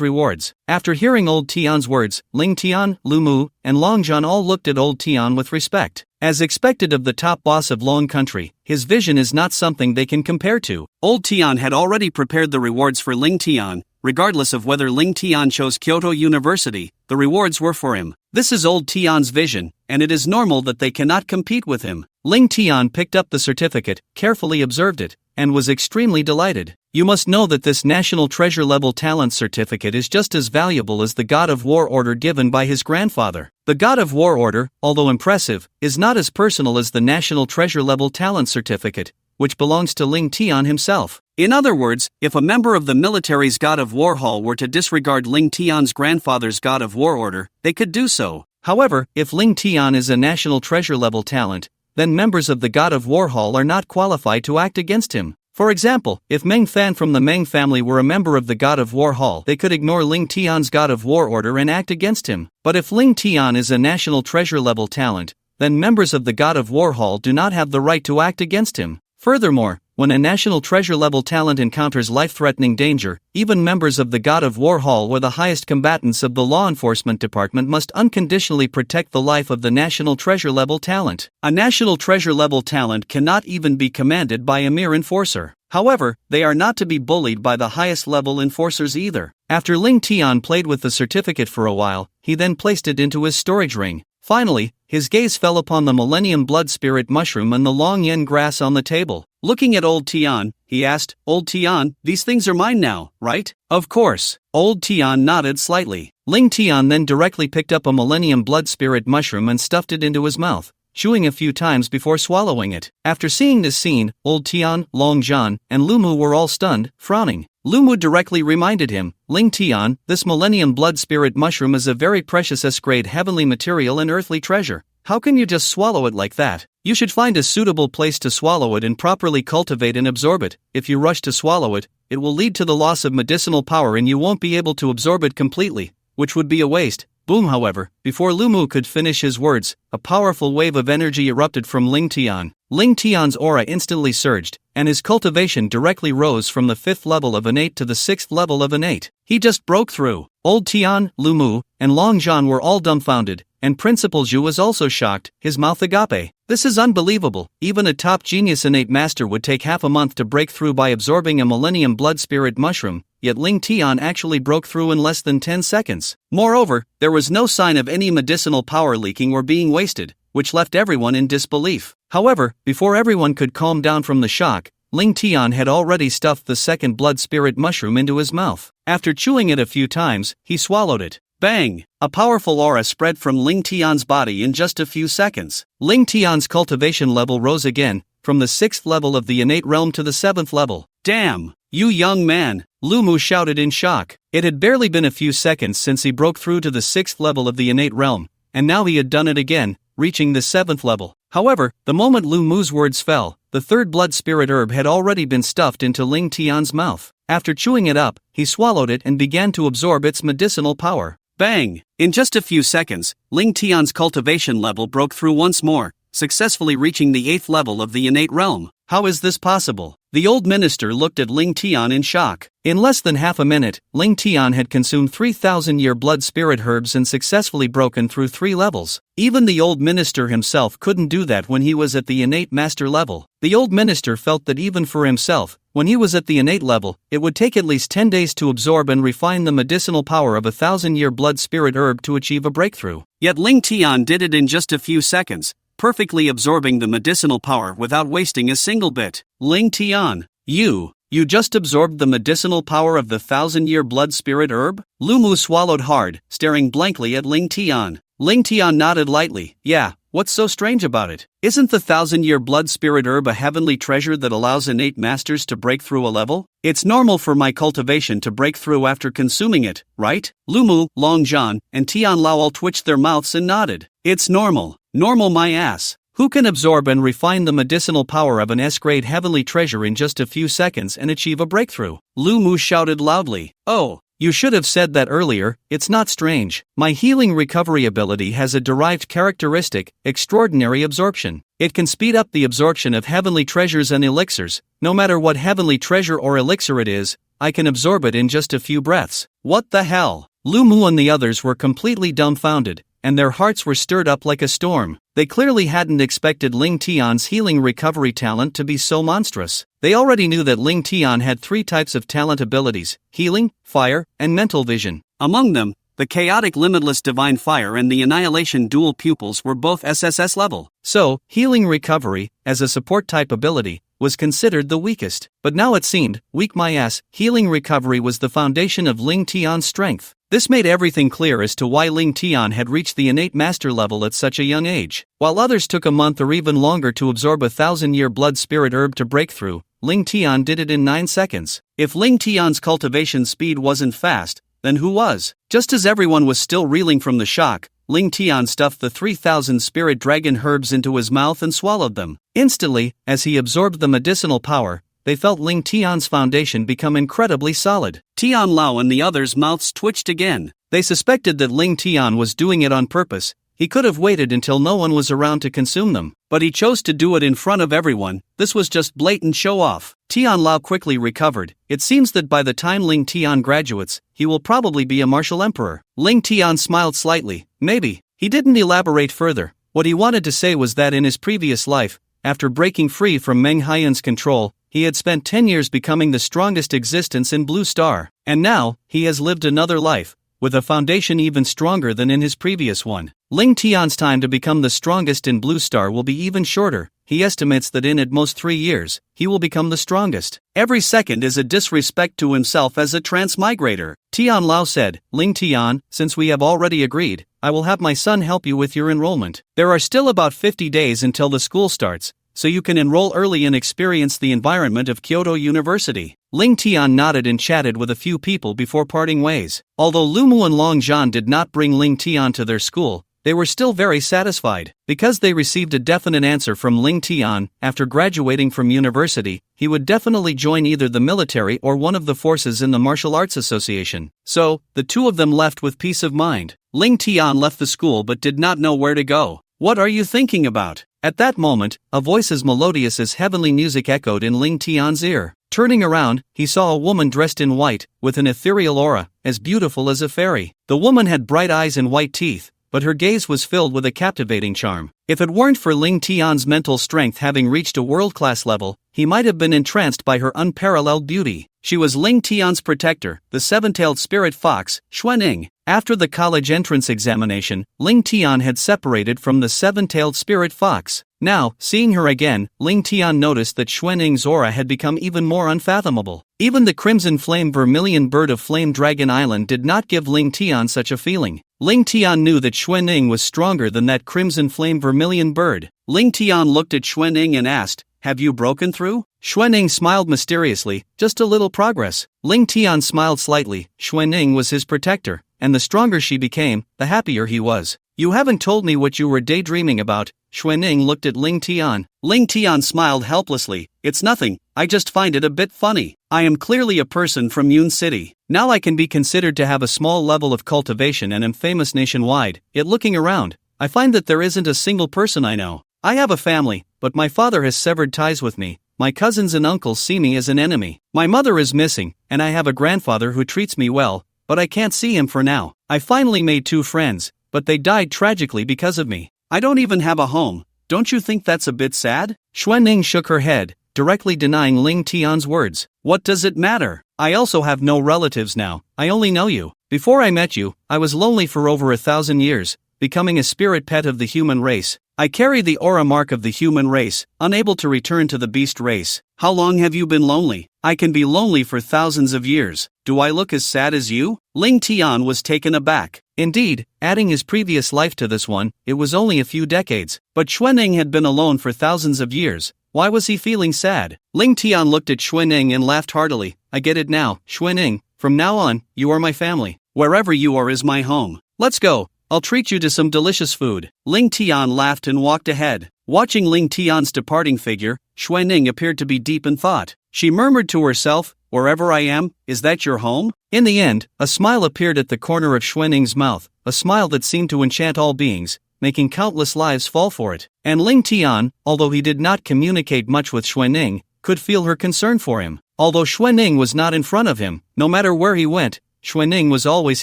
rewards. After hearing Old Tian's words, Ling Tian, Lu Mu, and Long Zhan all looked at Old Tian with respect. As expected of the top boss of Long Country, his vision is not something they can compare to. Old Tian had already prepared the rewards for Ling Tian. Regardless of whether Ling Tian chose Kyoto University, the rewards were for him. This is Old Tian's vision, and it is normal that they cannot compete with him. Ling Tian picked up the certificate, carefully observed it, and was extremely delighted. You must know that this National Treasure Level Talent Certificate is just as valuable as the God of War Order given by his grandfather. The God of War Order, although impressive, is not as personal as the National Treasure Level Talent Certificate, which belongs to Ling Tian himself. In other words, if a member of the military's God of War Hall were to disregard Ling Tian's grandfather's God of War Order, they could do so. However, if Ling Tian is a National Treasure Level talent, then members of the God of War Hall are not qualified to act against him. For example, if Meng Fan from the Meng family were a member of the God of War Hall, they could ignore Ling Tian's God of War Order and act against him. But if Ling Tian is a National Treasure Level talent, then members of the God of War Hall do not have the right to act against him. Furthermore, when a national treasure level talent encounters life-threatening danger, even members of the God of War Hall or the highest combatants of the law enforcement department must unconditionally protect the life of the national treasure level talent. A national treasure level talent cannot even be commanded by a mere enforcer. However, they are not to be bullied by the highest level enforcers either. After Ling Tian played with the certificate for a while, he then placed it into his storage ring. Finally, his gaze fell upon the Millennium Blood Spirit Mushroom and the Long Yen grass on the table. Looking at Old Tian, he asked, "Old Tian, these things are mine now, right?" "Of course." Old Tian nodded slightly. Ling Tian then directly picked up a Millennium Blood Spirit Mushroom and stuffed it into his mouth, chewing a few times before swallowing it. After seeing this scene, Old Tian, Long Zhan, and Lumu were all stunned, frowning. Lumu directly reminded him, "Ling Tian, this Millennium Blood Spirit Mushroom is a very precious S-grade heavenly material and earthly treasure. How can you just swallow it like that? You should find a suitable place to swallow it and properly cultivate and absorb it. If you rush to swallow it, it will lead to the loss of medicinal power and you won't be able to absorb it completely, which would be a waste." Boom! However, before Lumu could finish his words, a powerful wave of energy erupted from Ling Tian. Ling Tian's aura instantly surged, and his cultivation directly rose from the 5th level of innate to the 6th level of innate. He just broke through. Old Tian, Lumu, and Long Zhan were all dumbfounded, and Principal Zhu was also shocked, his mouth agape. "This is unbelievable. Even a top genius innate master would take half a month to break through by absorbing a Millennium Blood Spirit Mushroom, yet Ling Tian actually broke through in less than 10 seconds. Moreover, there was no sign of any medicinal power leaking or being wasted, which left everyone in disbelief. However, before everyone could calm down from the shock, Ling Tian had already stuffed the second Blood Spirit Mushroom into his mouth. After chewing it a few times, he swallowed it. Bang! A powerful aura spread from Ling Tian's body in just a few seconds. Ling Tian's cultivation level rose again, from the 6th level of the innate realm to the 7th level. "Damn! You young man!" Lumu shouted in shock. It had barely been a few seconds since he broke through to the 6th level of the innate realm, and now he had done it again, reaching the 7th level. However, the moment Lumu's words fell, the 3rd blood spirit herb had already been stuffed into Ling Tian's mouth. After chewing it up, he swallowed it and began to absorb its medicinal power. Bang! In just a few seconds, Ling Tian's cultivation level broke through once more, successfully reaching the 8th level of the innate realm. How is this possible? The old minister looked at Ling Tian in shock. In less than half a minute, Ling Tian had consumed 3,000-year blood spirit herbs and successfully broken through 3 levels. Even the old minister himself couldn't do that when he was at the innate master level. The old minister felt that even for himself, when he was at the innate level, it would take at least 10 days to absorb and refine the medicinal power of a 1,000-year blood spirit herb to achieve a breakthrough. Yet Ling Tian did it in just a few seconds, perfectly absorbing the medicinal power without wasting a single bit. Ling Tian, you just absorbed the medicinal power of the 1,000-year blood spirit herb? Lumu swallowed hard, staring blankly at Ling Tian. Ling Tian nodded lightly. "Yeah, what's so strange about it? Isn't the 1,000-year blood spirit herb a heavenly treasure that allows innate masters to break through a level? It's normal for my cultivation to break through after consuming it, right?" Lumu, Long Zhan, and Tian Lao all twitched their mouths and nodded. "It's normal. Normal my ass. Who can absorb and refine the medicinal power of an S-grade heavenly treasure in just a few seconds and achieve a breakthrough?" Lumu shouted loudly. "Oh, you should have said that earlier. It's not strange. My healing recovery ability has a derived characteristic, extraordinary absorption. It can speed up the absorption of heavenly treasures and elixirs. No matter what heavenly treasure or elixir it is, I can absorb it in just a few breaths." What the hell? Lumu and the others were completely dumbfounded, and their hearts were stirred up like a storm. They clearly hadn't expected Ling Tian's healing recovery talent to be so monstrous. They already knew that Ling Tian had 3 types of talent abilities: healing, fire, and mental vision. Among them, the chaotic limitless divine fire and the annihilation dual pupils were both SSS level. So, healing recovery, as a support type ability, was considered the weakest. But now it seemed, weak my ass, healing recovery was the foundation of Ling Tian's strength. This made everything clear as to why Ling Tian had reached the innate master level at such a young age. While others took a month or even longer to absorb a 1,000-year blood spirit herb to break through, Ling Tian did it in 9 seconds. If Ling Tian's cultivation speed wasn't fast, then who was? Just as everyone was still reeling from the shock, Ling Tian stuffed the 3,000 spirit dragon herbs into his mouth and swallowed them. Instantly, as he absorbed the medicinal power, they felt Ling Tian's foundation become incredibly solid. Tian Lao and the others' mouths twitched again. They suspected that Ling Tian was doing it on purpose, He could have waited until no one was around to consume them, but he chose to do it in front of everyone. This was just blatant show-off. Tian Lao quickly recovered. It seems that by the time Ling Tian graduates, he will probably be a martial emperor. Ling Tian smiled slightly. Maybe. He didn't elaborate further. What he wanted to say was that in his previous life, after breaking free from Meng Haiyan's control, he had spent 10 years becoming the strongest existence in Blue Star, and now, he has lived another life, with a foundation even stronger than in his previous one. Ling Tian's time to become the strongest in Blue Star will be even shorter. He estimates that in at most 3 years, he will become the strongest. Every second is a disrespect to himself as a transmigrator. Tian Lao said, Ling Tian, since we have already agreed, I will have my son help you with your enrollment. There are still about 50 days until the school starts, so you can enroll early and experience the environment of Kyoto University. Ling Tian nodded and chatted with a few people before parting ways. Although Lu Mu and Long Zhan did not bring Ling Tian to their school, they were still very satisfied. Because they received a definite answer from Ling Tian, after graduating from university, he would definitely join either the military or one of the forces in the Martial Arts Association. So, the two of them left with peace of mind. Ling Tian left the school but did not know where to go. What are you thinking about? At that moment, a voice as melodious as heavenly music echoed in Ling Tian's ear. Turning around, he saw a woman dressed in white, with an ethereal aura, as beautiful as a fairy. The woman had bright eyes and white teeth, but her gaze was filled with a captivating charm. If it weren't for Ling Tian's mental strength having reached a world-class level, he might have been entranced by her unparalleled beauty. She was Ling Tian's protector, the seven-tailed spirit fox, Xuanning. After the college entrance examination, Ling Tian had separated from the seven-tailed spirit fox. Now, seeing her again, Ling Tian noticed that Xuanning's aura had become even more unfathomable. Even the crimson flame vermilion bird of Flame Dragon Island did not give Ling Tian such a feeling. Ling Tian knew that Xuanning was stronger than that crimson flame vermilion bird. Ling Tian looked at Xuanning and asked, "Have you broken through?" Xuanning smiled mysteriously, "Just a little progress." Ling Tian smiled slightly. Xuanning was his protector, and the stronger she became, the happier he was. "You haven't told me what you were daydreaming about." Xuanning looked at Ling Tian. Ling Tian smiled helplessly. "It's nothing, I just find it a bit funny. I am clearly a person from Yun City. Now I can be considered to have a small level of cultivation and am famous nationwide, yet looking around, I find that there isn't a single person I know. I have a family, but my father has severed ties with me. My cousins and uncles see me as an enemy. My mother is missing, and I have a grandfather who treats me well, but I can't see him for now. I finally made 2 friends, but they died tragically because of me. I don't even have a home. Don't you think that's a bit sad?" Xuanning shook her head, directly denying Ling Tian's words. "What does it matter? I also have no relatives now. I only know you. Before I met you, I was lonely for over 1,000 years, becoming a spirit pet of the human race. I carry the aura mark of the human race, unable to return to the beast race. How long have you been lonely?" "I can be lonely for thousands of years. Do I look as sad as you?" Ling Tian was taken aback. Indeed, adding his previous life to this one, it was only a few decades. But Xuanning had been alone for thousands of years. Why was he feeling sad? Ling Tian looked at Xuanning and laughed heartily. "I get it now, Xuanning. From now on, you are my family. Wherever you are is my home. Let's go. I'll treat you to some delicious food." Ling Tian laughed and walked ahead. Watching Ling Tian's departing figure, Xuanning appeared to be deep in thought. She murmured to herself, "Wherever I am, is that your home?" In the end, a smile appeared at the corner of Xuanning's mouth, a smile that seemed to enchant all beings, making countless lives fall for it. And Ling Tian, although he did not communicate much with Xuanning, could feel her concern for him. Although Xuanning was not in front of him, no matter where he went, Xuanning was always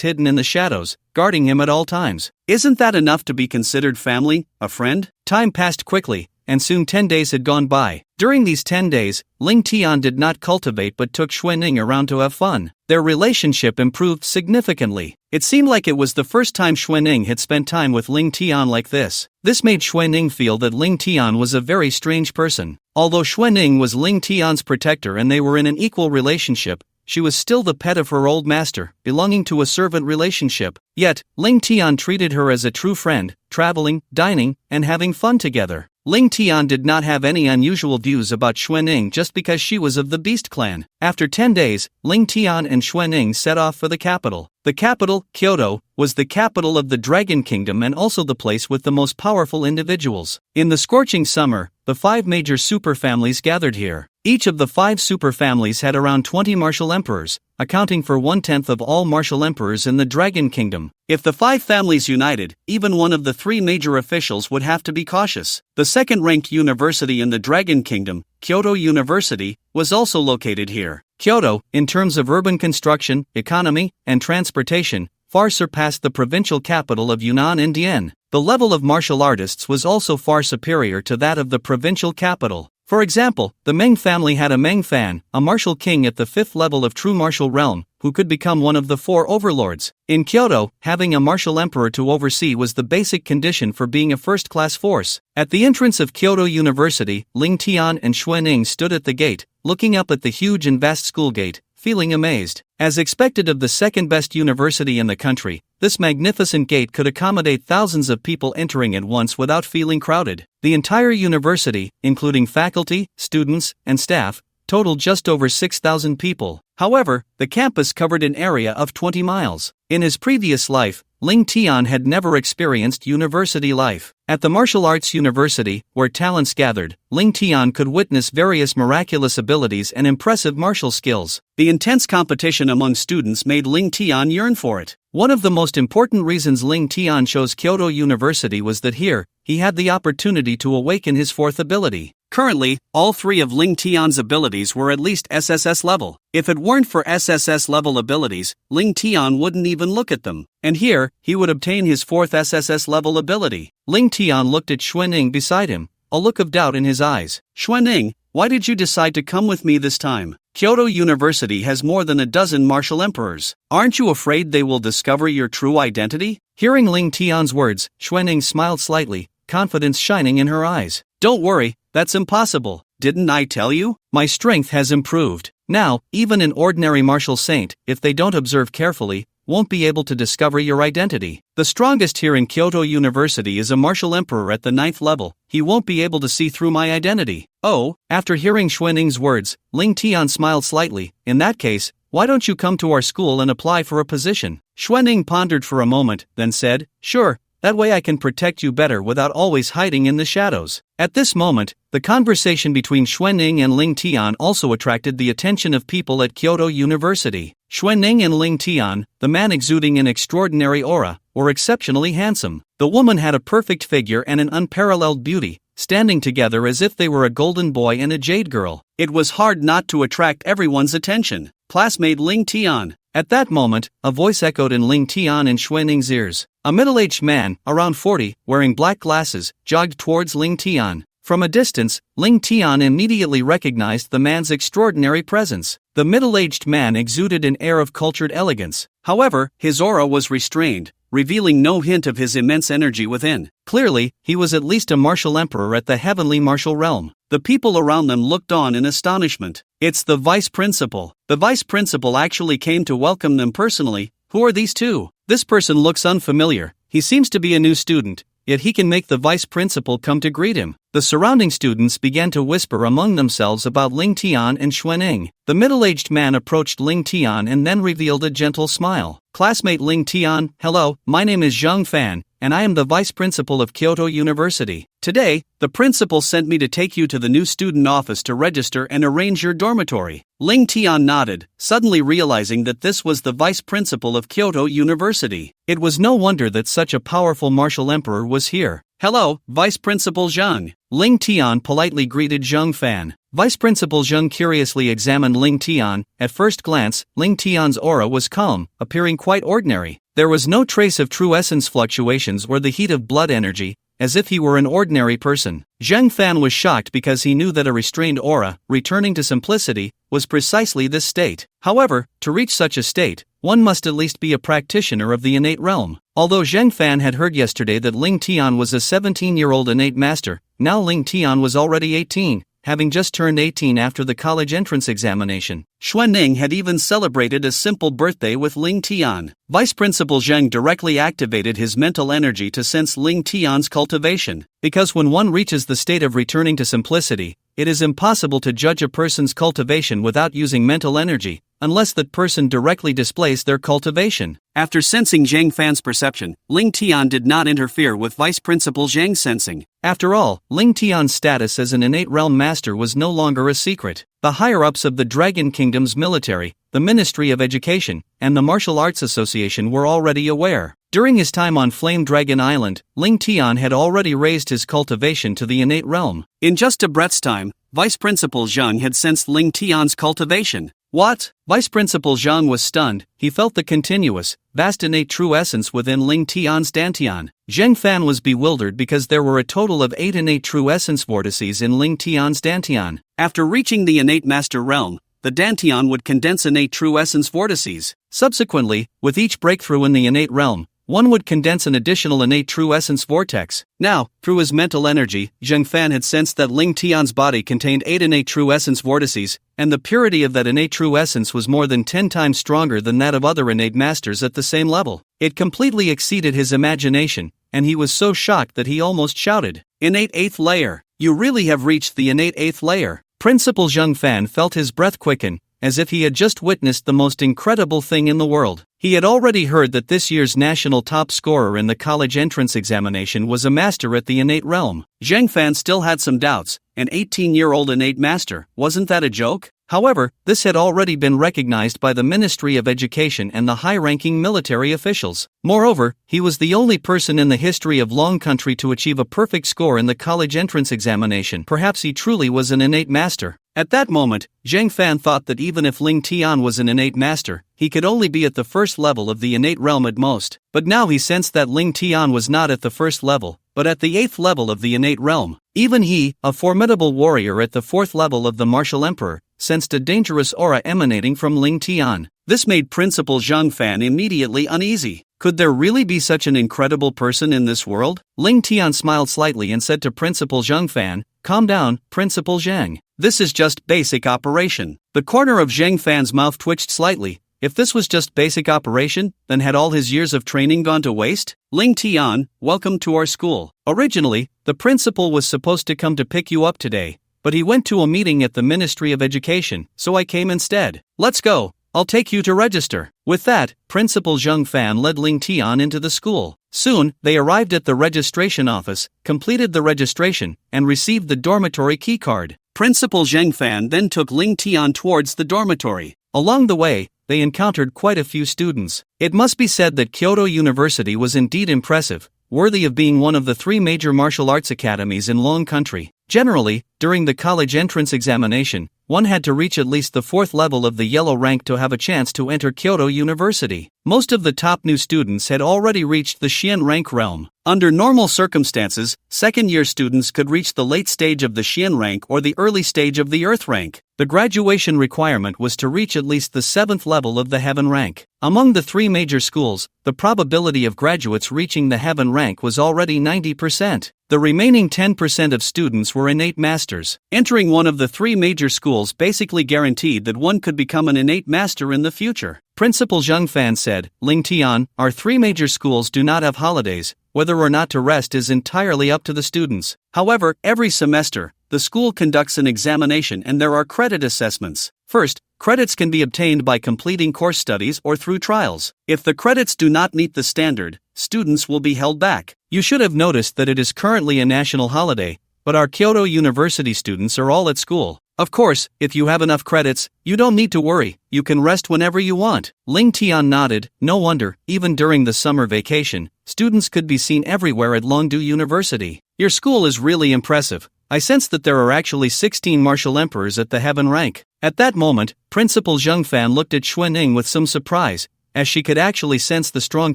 hidden in the shadows, guarding him at all times. Isn't that enough to be considered family, a friend? Time passed quickly, and soon 10 days had gone by. During these 10 days, Ling Tian did not cultivate but took Xuanning around to have fun. Their relationship improved significantly. It seemed like it was the first time Xuanning had spent time with Ling Tian like this. This made Xuanning feel that Ling Tian was a very strange person. Although Xuanning was Ling Tian's protector and they were in an equal relationship, she was still the pet of her old master, belonging to a servant relationship. Yet, Ling Tian treated her as a true friend, traveling, dining, and having fun together. Ling Tian did not have any unusual views about Xuanning just because she was of the Beast clan. After 10 days, Ling Tian and Xuanning set off for the capital. The capital, Kyoto, was the capital of the Dragon Kingdom and also the place with the most powerful individuals. In the scorching summer, the 5 major superfamilies gathered here. Each of the 5 superfamilies had around 20 martial emperors, accounting for 1/10 of all martial emperors in the Dragon Kingdom. If the 5 families united, even one of the 3 major officials would have to be cautious. The second-ranked university in the Dragon Kingdom, Kyoto University, was also located here. Kyoto, in terms of urban construction, economy, and transportation, far surpassed the provincial capital of Yunnan, Indian. The level of martial artists was also far superior to that of the provincial capital. For example, the Meng family had a Meng Fan, a martial king at the 5th level of true martial realm, who could become one of the 4 overlords. In Kyoto, having a martial emperor to oversee was the basic condition for being a first-class force. At the entrance of Kyoto University, Ling Tian and Xuanning stood at the gate, looking up at the huge and vast school gate, feeling amazed. As expected of the second-best university in the country, this magnificent gate could accommodate thousands of people entering at once without feeling crowded. The entire university, including faculty, students, and staff, totaled just over 6,000 people. However, the campus covered an area of 20 miles. In his previous life, Ling Tian had never experienced university life. At the martial arts university, where talents gathered, Ling Tian could witness various miraculous abilities and impressive martial skills. The intense competition among students made Ling Tian yearn for it. One of the most important reasons Ling Tian chose Kyoto University was that here, he had the opportunity to awaken his 4th ability. Currently, all 3 of Ling Tian's abilities were at least SSS level. If it weren't for SSS level abilities, Ling Tian wouldn't even look at them. And here, he would obtain his 4th SSS level ability. Ling Tian looked at Xuanning beside him, a look of doubt in his eyes. Xuanning, why did you decide to come with me this time? Kyoto University has more than a dozen martial emperors. Aren't you afraid they will discover your true identity? Hearing Ling Tian's words, Xuanning smiled slightly, confidence shining in her eyes. Don't worry, that's impossible. Didn't I tell you? My strength has improved. Now, even an ordinary martial saint, if they don't observe carefully, won't be able to discover your identity. The strongest here in Kyoto University is a martial emperor at the 9th level. He won't be able to see through my identity. Oh, after hearing Xuanning's words, Ling Tian smiled slightly. In that case, why don't you come to our school and apply for a position? Xuanning pondered for a moment, then said, sure, that way I can protect you better without always hiding in the shadows. At this moment, the conversation between Xuanning and Ling Tian also attracted the attention of people at Kyoto University. Xuanning and Ling Tian, the man exuding an extraordinary aura, were exceptionally handsome. The woman had a perfect figure and an unparalleled beauty, standing together as if they were a golden boy and a jade girl. It was hard not to attract everyone's attention. Classmate Ling Tian. At that moment, a voice echoed in Ling Tian and Xuanning's ears. A middle-aged man, around 40, wearing black glasses, jogged towards Ling Tian. From a distance, Ling Tian immediately recognized the man's extraordinary presence. The middle-aged man exuded an air of cultured elegance. However, his aura was restrained, revealing no hint of his immense energy within. Clearly, he was at least a martial emperor at the heavenly martial realm. The people around them looked on in astonishment. It's the vice principal. The vice principal actually came to welcome them personally. Who are these two? This person looks unfamiliar. He seems to be a new student, yet he can make the vice principal come to greet him. The surrounding students began to whisper among themselves about Ling Tian and Xuanning. The middle-aged man approached Ling Tian and then revealed a gentle smile. Classmate Ling Tian, hello, my name is Zhang Fan, and I am the vice principal of Kyoto University. Today, the principal sent me to take you to the new student office to register and arrange your dormitory. Ling Tian nodded, suddenly realizing that this was the vice principal of Kyoto University. It was no wonder that such a powerful martial emperor was here. Hello, Vice Principal Zhang. Ling Tian politely greeted Zhang Fan. Vice Principal Zhang curiously examined Ling Tian. At first glance, Ling Tian's aura was calm, appearing quite ordinary. There was no trace of true essence fluctuations or the heat of blood energy, as if he were an ordinary person. Zhang Fan was shocked because he knew that a restrained aura, returning to simplicity, was precisely this state. However, to reach such a state, one must at least be a practitioner of the innate realm. Although Zhang Fan had heard yesterday that Ling Tian was a 17-year-old innate master, now Ling Tian was already 18, having just turned 18 after the college entrance examination. Xuanning had even celebrated a simple birthday with Ling Tian. Vice Principal Zhang directly activated his mental energy to sense Ling Tian's cultivation. Because when one reaches the state of returning to simplicity, it is impossible to judge a person's cultivation without using mental energy, unless that person directly displays their cultivation. After sensing Zhang Fan's perception, Ling Tian did not interfere with Vice Principal Zhang's sensing. After all, Ling Tian's status as an innate realm master was no longer a secret. The higher-ups of the Dragon Kingdom's military, the Ministry of Education, and the Martial Arts Association were already aware. During his time on Flame Dragon Island, Ling Tian had already raised his cultivation to the innate realm. In just a breath's time, Vice Principal Zhang had sensed Ling Tian's cultivation. What? Vice Principal Zhang was stunned. He felt the continuous, vast innate true essence within Ling Tian's dantian. Zhang Fan was bewildered because there were a total of 8 innate true essence vortices in Ling Tian's dantian. After reaching the innate master realm, the dantian would condense innate true essence vortices. Subsequently, with each breakthrough in the innate realm, one would condense an additional innate true essence vortex. Now, through his mental energy, Zhang Fan had sensed that Ling Tian's body contained 8 innate true essence vortices, and the purity of that innate true essence was more than 10 times stronger than that of other innate masters at the same level. It completely exceeded his imagination, and he was so shocked that he almost shouted, "Innate 8th layer! You really have reached the innate 8th layer!" Principal Zhang Fan felt his breath quicken, as if he had just witnessed the most incredible thing in the world. He had already heard that this year's national top scorer in the college entrance examination was a master at the innate realm. Zhang Fan still had some doubts. An 18-year-old innate master, wasn't that a joke? However, this had already been recognized by the Ministry of Education and the high-ranking military officials. Moreover, he was the only person in the history of Long Country to achieve a perfect score in the college entrance examination. Perhaps he truly was an innate master. At that moment, Zhang Fan thought that even if Ling Tian was an innate master, he could only be at the first level of the innate realm at most. But now he sensed that Ling Tian was not at the first level, but at the 8th level of the innate realm. Even he, a formidable warrior at the 4th level of the Martial Emperor, sensed a dangerous aura emanating from Ling Tian. This made Principal Zhang Fan immediately uneasy. Could there really be such an incredible person in this world? Ling Tian smiled slightly and said to Principal Zhang Fan, "Calm down, Principal Zhang. This is just basic operation." The corner of Zhang Fan's mouth twitched slightly. If this was just basic operation, then had all his years of training gone to waste? Ling Tian, welcome to our school. Originally, the principal was supposed to come to pick you up today, but he went to a meeting at the Ministry of Education, so I came instead. Let's go. I'll take you to register. With that, Principal Zhang Fan led Ling Tian into the school. Soon, they arrived at the registration office, completed the registration, and received the dormitory keycard. Principal Zhang Fan then took Ling Tian towards the dormitory. Along the way, they encountered quite a few students. It must be said that Kyoto University was indeed impressive, worthy of being one of the 3 major martial arts academies in Long Country. Generally, during the college entrance examination, one had to reach at least the 4th level of the yellow rank to have a chance to enter Kyoto University. Most of the top new students had already reached the Xian rank realm. Under normal circumstances, second-year students could reach the late stage of the Xian rank or the early stage of the Earth rank. The graduation requirement was to reach at least the 7th level of the Heaven rank. Among the 3 major schools, the probability of graduates reaching the Heaven rank was already 90%. The remaining 10% of students were innate masters. Entering one of the 3 major schools basically guaranteed that one could become an innate master in the future. Principal Zhang Fan said, "Ling Tian, our 3 major schools do not have holidays. Whether or not to rest is entirely up to the students. However, every semester, the school conducts an examination and there are credit assessments. First, credits can be obtained by completing course studies or through trials. If the credits do not meet the standard, students will be held back. You should have noticed that it is currently a national holiday, but our Kyoto University students are all at school. Of course, if you have enough credits, you don't need to worry, you can rest whenever you want." Ling Tian nodded. No wonder, even during the summer vacation, students could be seen everywhere at Longdu University. "Your school is really impressive. I sense that there are actually 16 martial emperors at the Heaven rank." At that moment, Principal Zhang Fan looked at Xuanning with some surprise, as she could actually sense the strong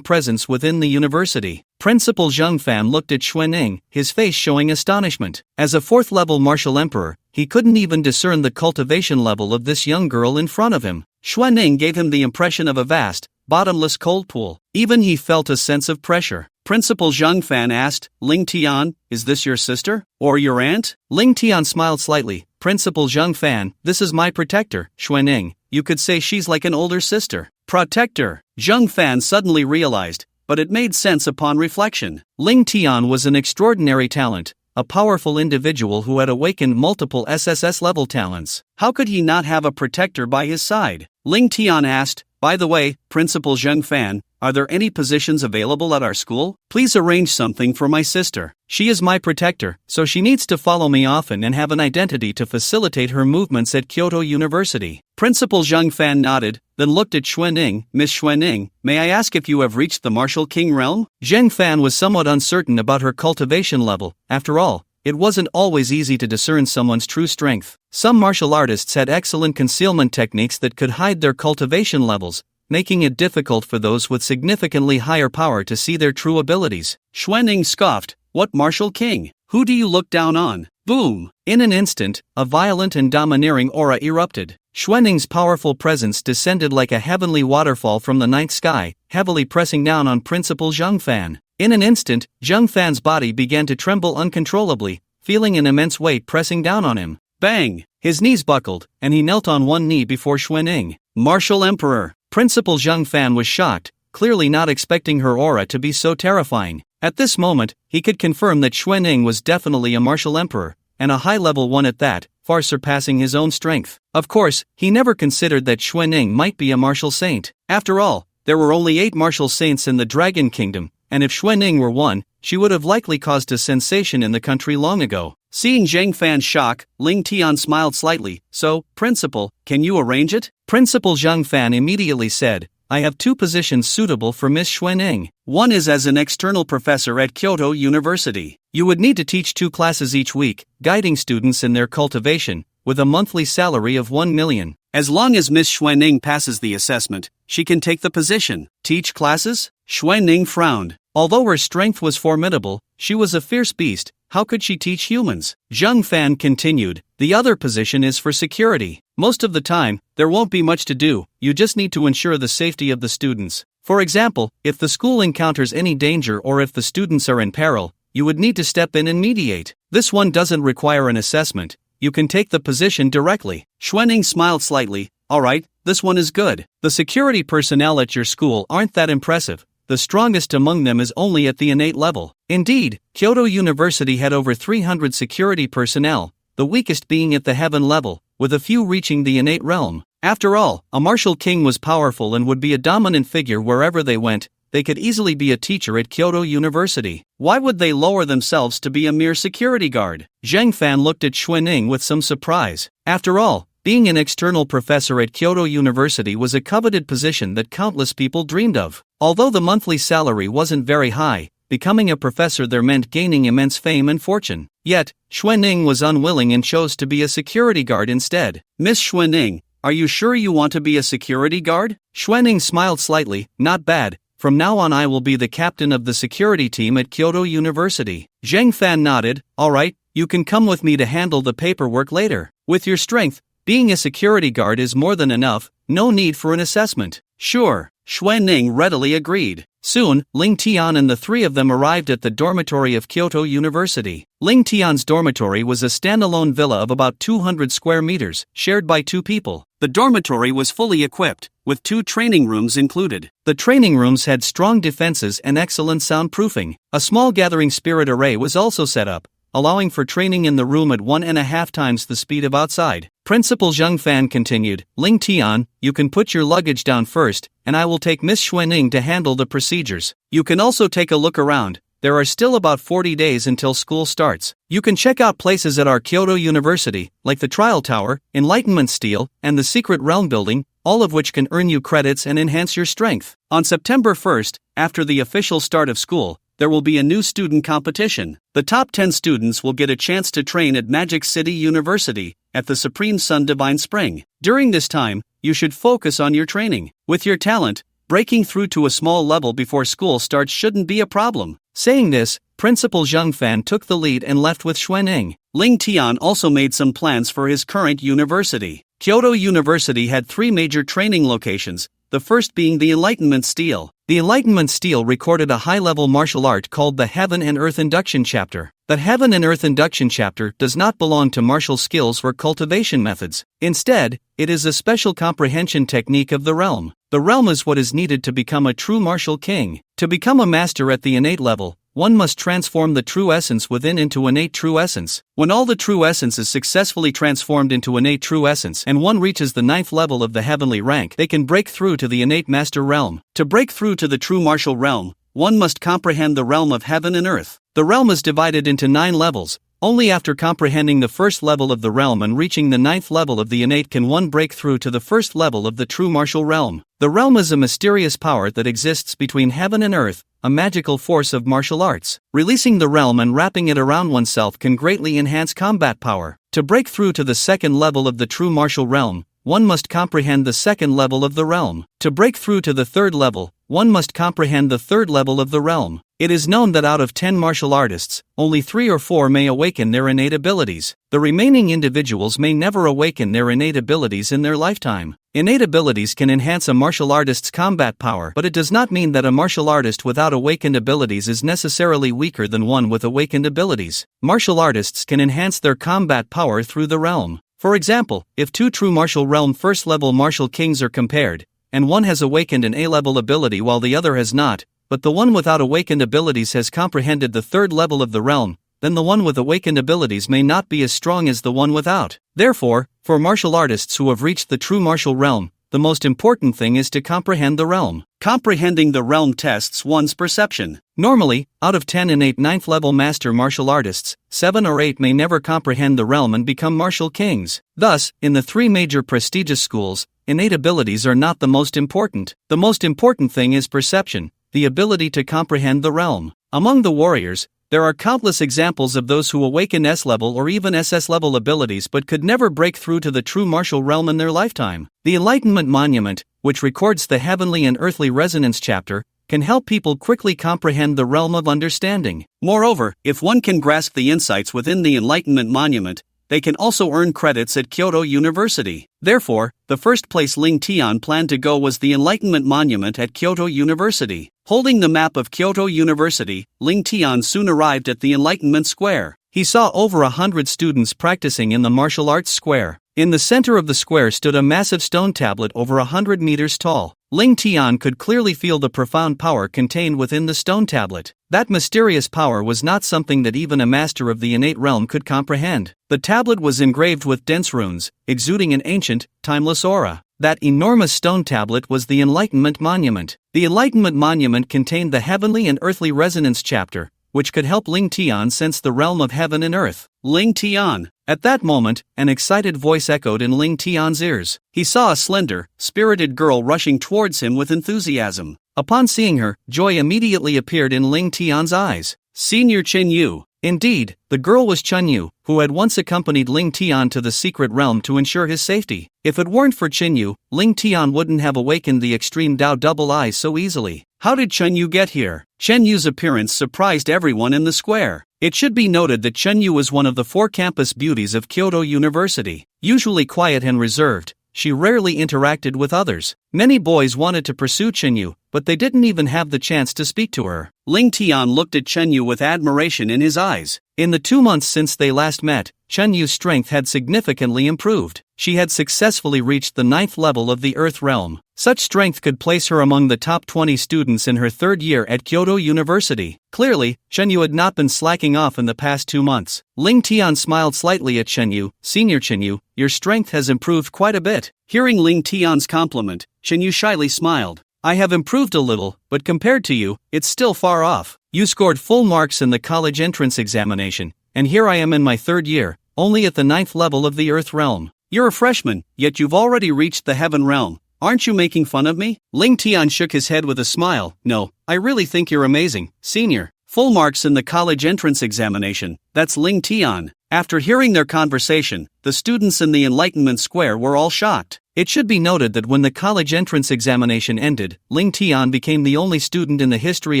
presence within the university. Principal Zhang Fan looked at Xuanning, his face showing astonishment. As a 4th-level martial emperor, he couldn't even discern the cultivation level of this young girl in front of him. Xuanning gave him the impression of a vast, bottomless cold pool. Even he felt a sense of pressure. Principal Zhang Fan asked, "Ling Tian, is this your sister? Or your aunt?" Ling Tian smiled slightly. "Principal Zhang Fan, this is my protector, Xuanning. You could say she's like an older sister." Protector. Zhang Fan suddenly realized, but it made sense upon reflection. Ling Tian was an extraordinary talent, a powerful individual who had awakened multiple SSS level talents. How could he not have a protector by his side? Ling Tian asked, "By the way, Principal Zheng Fan, are there any positions available at our school? Please arrange something for my sister. She is my protector, so she needs to follow me often and have an identity to facilitate her movements at Kyoto University." Principal Zheng Fan nodded, then looked at Xuanning. "Miss Xuanning, may I ask if you have reached the Martial King realm?" Zheng Fan was somewhat uncertain about her cultivation level. After all, it wasn't always easy to discern someone's true strength. Some martial artists had excellent concealment techniques that could hide their cultivation levels, making it difficult for those with significantly higher power to see their true abilities. Xuanning scoffed, "What martial king? Who do you look down on?" Boom! In an instant, a violent and domineering aura erupted. Xuanning's powerful presence descended like a heavenly waterfall from the night sky, heavily pressing down on Principal Zheng Fan. In an instant, Zheng Fan's body began to tremble uncontrollably, feeling an immense weight pressing down on him. Bang! His knees buckled, and he knelt on one knee before Xuanning. Martial Emperor! Principal Zheng Fan was shocked, clearly not expecting her aura to be so terrifying. At this moment, he could confirm that Xuanning was definitely a martial emperor, and a high-level one at that, far surpassing his own strength. Of course, he never considered that Xuanning might be a martial saint. After all, there were only 8 martial saints in the Dragon Kingdom, and if Xuanning were one, she would have likely caused a sensation in the country long ago. Seeing Zheng Fan's shock, Ling Tian smiled slightly. "So, Principal, can you arrange it?" Principal Zheng Fan immediately said, "I have 2 positions suitable for Miss Xuanning. One is as an external professor at Kyoto University. You would need to teach 2 classes each week, guiding students in their cultivation, with a monthly salary of 1 million. As long as Miss Xuanning passes the assessment, she can take the position." Teach classes? Xuanning frowned. Although her strength was formidable, she was a fierce beast. How could she teach humans? Zheng Fan continued, "The other position is for security. Most of the time, there won't be much to do, you just need to ensure the safety of the students. For example, if the school encounters any danger or if the students are in peril, you would need to step in and mediate. This one doesn't require an assessment, you can take the position directly." Xuanning smiled slightly. "Alright, this one is good. The security personnel at your school aren't that impressive. The strongest among them is only at the innate level. Indeed, Kyoto University had over 300 security personnel, the weakest being at the heaven level, with a few reaching the innate realm. After all, a martial king was powerful and would be a dominant figure wherever they went. They could easily be a teacher at Kyoto University. Why would they lower themselves to be a mere security guard?" Zheng Fan looked at Xuanning with some surprise. After all, being an external professor at Kyoto University was a coveted position that countless people dreamed of. Although the monthly salary wasn't very high, becoming a professor there meant gaining immense fame and fortune. Yet, Xuanning was unwilling and chose to be a security guard instead. "Miss Xuanning, are you sure you want to be a security guard?" Xuanning smiled slightly. "Not bad. From now on I will be the captain of the security team at Kyoto University." Zheng Fan nodded. "Alright, you can come with me to handle the paperwork later. With your strength, being a security guard is more than enough, no need for an assessment." "Sure." Xuanning readily agreed. Soon, Ling Tian and the 3 of them arrived at the dormitory of Kyoto University. Ling Tian's dormitory was a standalone villa of about 200 square meters, shared by 2 people. The dormitory was fully equipped, with 2 training rooms included. The training rooms had strong defenses and excellent soundproofing. A small gathering spirit array was also set up, allowing for training in the room at 1.5 times the speed of outside. Principal Zheng Fan continued, "Ling Tian, you can put your luggage down first, and I will take Miss Xuanning to handle the procedures. You can also take a look around. There are still about 40 days until school starts. You can check out places at our Kyoto University, like the Trial Tower, Enlightenment Steel, and the Secret Realm Building, all of which can earn you credits and enhance your strength." On September 1st, after the official start of school, there will be a new student competition. The top 10 students will get a chance to train at Magic City University, at the Supreme Sun Divine Spring. During this time, you should focus on your training. With your talent, breaking through to a small level before school starts shouldn't be a problem. Saying this, Principal Zheng Fan took the lead and left with Xuanning. Ling Tian also made some plans for his current university. Kyoto University had 3 major training locations, the first being the Enlightenment Steel. The Enlightenment Steel recorded a high-level martial art called the Heaven and Earth Induction Chapter. The Heaven and Earth Induction Chapter does not belong to martial skills or cultivation methods. Instead, it is a special comprehension technique of the realm. The realm is what is needed to become a true martial king. To become a master at the innate level, one must transform the true essence within into innate true essence. When all the true essence is successfully transformed into innate true essence and one reaches the 9th level of the heavenly rank, they can break through to the innate master realm. To break through to the true martial realm, one must comprehend the realm of heaven and earth. The realm is divided into 9 levels. Only after comprehending the first level of the realm and reaching the 9th level of the innate can one break through to the first level of the true martial realm. The realm is a mysterious power that exists between heaven and earth, a magical force of martial arts. Releasing the realm and wrapping it around oneself can greatly enhance combat power. To break through to the second level of the true martial realm, one must comprehend the second level of the realm. To break through to the third level, one must comprehend the third level of the realm. It is known that out of 10 martial artists, only 3 or 4 may awaken their innate abilities. The remaining individuals may never awaken their innate abilities in their lifetime. Innate abilities can enhance a martial artist's combat power, but it does not mean that a martial artist without awakened abilities is necessarily weaker than one with awakened abilities. Martial artists can enhance their combat power through the realm. For example, if 2 true martial realm first-level martial kings are compared, and one has awakened an A-level ability while the other has not, but the one without awakened abilities has comprehended the third level of the realm, then the one with awakened abilities may not be as strong as the one without. Therefore, for martial artists who have reached the true martial realm, the most important thing is to comprehend the realm. Comprehending the realm tests one's perception. Normally, out of 10 innate 9th level master martial artists, 7 or 8 may never comprehend the realm and become martial kings. Thus, in the 3 major prestigious schools, innate abilities are not the most important. The most important thing is perception, the ability to comprehend the realm. Among the warriors, there are countless examples of those who awaken S-level or even SS-level abilities but could never break through to the true martial realm in their lifetime. The Enlightenment Monument, which records the heavenly and earthly resonance chapter, can help people quickly comprehend the realm of understanding. Moreover, if one can grasp the insights within the Enlightenment Monument, they can also earn credits at Kyoto University. Therefore, the first place Ling Tian planned to go was the Enlightenment Monument at Kyoto University. Holding the map of Kyoto University, Ling Tian soon arrived at the Enlightenment Square. He saw over 100 students practicing in the martial arts square. In the center of the square stood a massive stone tablet over 100 meters tall. Ling Tian could clearly feel the profound power contained within the stone tablet. That mysterious power was not something that even a master of the innate realm could comprehend. The tablet was engraved with dense runes, exuding an ancient, timeless aura. That enormous stone tablet was the Enlightenment Monument. The Enlightenment Monument contained the heavenly and earthly resonance chapter, which could help Ling Tian sense the realm of heaven and earth. Ling Tian. At that moment, an excited voice echoed in Ling Tian's ears. He saw a slender, spirited girl rushing towards him with enthusiasm. Upon seeing her, joy immediately appeared in Ling Tian's eyes. Senior Chen Yu. Indeed, the girl was Chen Yu, who had once accompanied Ling Tian to the secret realm to ensure his safety. If it weren't for Chen Yu, Ling Tian wouldn't have awakened the extreme Dao double eyes so easily. How did Chen Yu get here? Chen Yu's appearance surprised everyone in the square. It should be noted that Chen Yu was one of the 4 campus beauties of Kyoto University. Usually quiet and reserved, she rarely interacted with others. Many boys wanted to pursue Chen Yu, but they didn't even have the chance to speak to her. Ling Tian looked at Chen Yu with admiration in his eyes. In the 2 months since they last met, Chen Yu's strength had significantly improved. She had successfully reached the 9th level of the Earth realm. Such strength could place her among the top 20 students in her 3rd year at Kyoto University. Clearly, Chen Yu had not been slacking off in the past 2 months. Ling Tian smiled slightly at Chen Yu. Senior Chen Yu, your strength has improved quite a bit. Hearing Ling Tian's compliment, Chen Yu shyly smiled. I have improved a little, but compared to you, it's still far off. You scored full marks in the college entrance examination, and here I am in my 3rd year, only at the 9th level of the Earth realm. You're a freshman, yet you've already reached the Heaven realm. Aren't you making fun of me? Ling Tian shook his head with a smile. No, I really think you're amazing, senior. Full marks in the college entrance examination, that's Ling Tian. After hearing their conversation, the students in the Enlightenment Square were all shocked. It should be noted that when the college entrance examination ended, Ling Tian became the only student in the history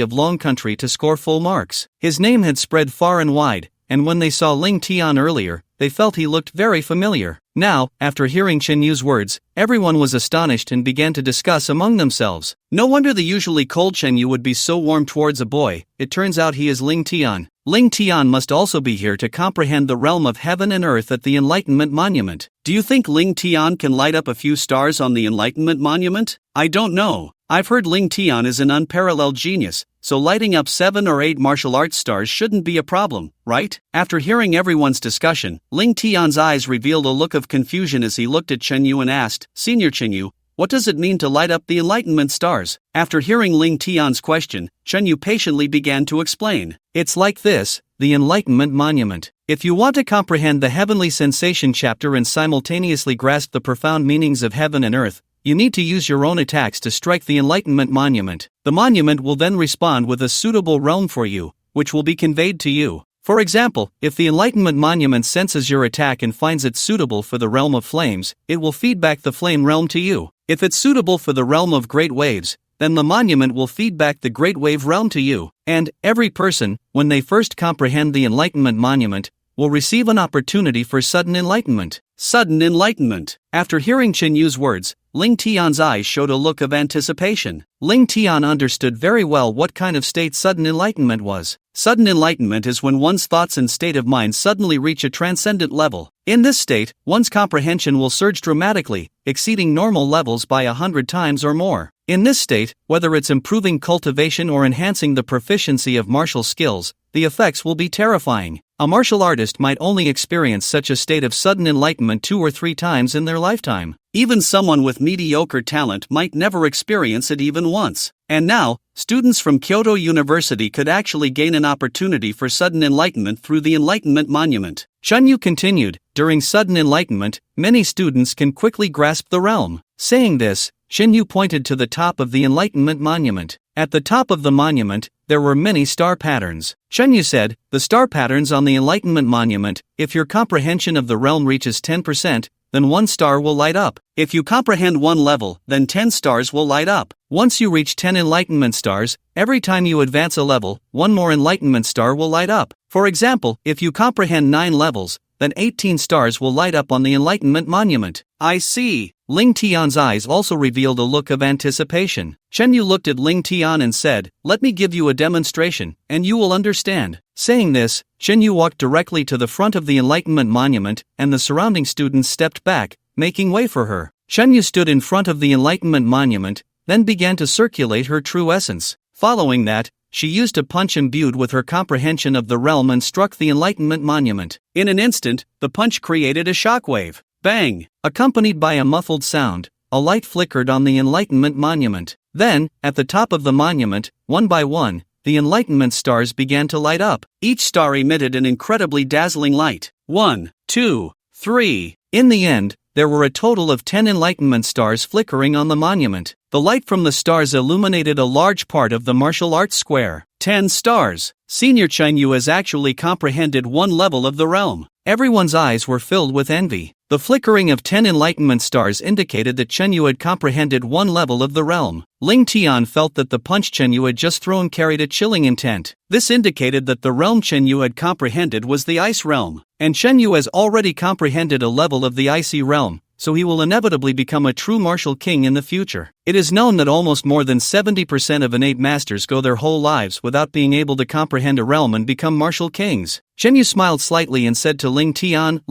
of Long Country to score full marks. His name had spread far and wide, and when they saw Ling Tian earlier, they felt he looked very familiar. Now, after hearing Chen Yu's words, everyone was astonished and began to discuss among themselves. No wonder the usually cold Chen Yu would be so warm towards a boy. It turns out he is Ling Tian. Ling Tian must also be here to comprehend the realm of heaven and earth at the Enlightenment Monument. Do you think Ling Tian can light up a few stars on the Enlightenment Monument? I don't know. I've heard Ling Tian is an unparalleled genius, so lighting up 7 or 8 martial arts stars shouldn't be a problem, right? After hearing everyone's discussion, Ling Tian's eyes revealed a look of confusion as he looked at Chen Yu and asked, Senior Chen Yu, what does it mean to light up the enlightenment stars? After hearing Ling Tian's question, Chen Yu patiently began to explain. It's like this, the Enlightenment Monument. If you want to comprehend the heavenly sensation chapter and simultaneously grasp the profound meanings of heaven and earth, you need to use your own attacks to strike the Enlightenment Monument. The monument will then respond with a suitable realm for you, which will be conveyed to you. For example, if the Enlightenment Monument senses your attack and finds it suitable for the realm of flames, it will feed back the flame realm to you. If it's suitable for the realm of great waves, then the monument will feed back the great wave realm to you. And every person, when they first comprehend the Enlightenment Monument, will receive an opportunity for sudden enlightenment. Sudden enlightenment. After hearing Chen Yu's words, Ling Tian's eyes showed a look of anticipation. Ling Tian understood very well what kind of state sudden enlightenment was. Sudden enlightenment is when one's thoughts and state of mind suddenly reach a transcendent level. In this state, one's comprehension will surge dramatically, exceeding normal levels by 100 times or more. In this state, whether it's improving cultivation or enhancing the proficiency of martial skills, the effects will be terrifying. A martial artist might only experience such a state of sudden enlightenment 2 or 3 times in their lifetime. Even someone with mediocre talent might never experience it even once. And now, students from Kyoto University could actually gain an opportunity for sudden enlightenment through the Enlightenment Monument. Chen Yu continued, during sudden enlightenment, many students can quickly grasp the realm. Saying this, Chen Yu pointed to the top of the Enlightenment Monument. At the top of the monument, there were many star patterns. Chen Yu said, the star patterns on the Enlightenment Monument, if your comprehension of the realm reaches 10%, then 1 star will light up. If you comprehend 1 level, then 10 stars will light up. Once you reach 10 enlightenment stars, every time you advance a level, 1 more enlightenment star will light up. For example, if you comprehend 9 levels, then 18 stars will light up on the Enlightenment Monument. I see. Ling Tian's eyes also revealed a look of anticipation. Chen Yu looked at Ling Tian and said, let me give you a demonstration, and you will understand. Saying this, Chen Yu walked directly to the front of the Enlightenment Monument, and the surrounding students stepped back, making way for her. Chen Yu stood in front of the Enlightenment Monument, then began to circulate her true essence. Following that, she used a punch imbued with her comprehension of the realm and struck the Enlightenment Monument. In an instant, the punch created a shockwave. Bang! Accompanied by a muffled sound, a light flickered on the Enlightenment Monument. Then, at the top of the monument, one by one, the Enlightenment stars began to light up. Each star emitted an incredibly dazzling light. 1, 2, 3. In the end, there were a total of 10 Enlightenment stars flickering on the monument. The light from the stars illuminated a large part of the martial arts square. 10 stars. Senior Chen Yu has actually comprehended 1 level of the realm. Everyone's eyes were filled with envy. The flickering of 10 enlightenment stars indicated that Chen Yu had comprehended 1 level of the realm. Ling Tian felt that the punch Chen Yu had just thrown carried a chilling intent. This indicated that the realm Chen Yu had comprehended was the ice realm. And Chen Yu has already comprehended a level of the icy realm, so he will inevitably become a true martial king in the future. It is known that almost more than 70% of innate masters go their whole lives without being able to comprehend a realm and become martial kings. Chen Yu smiled slightly and said to Ling Tian,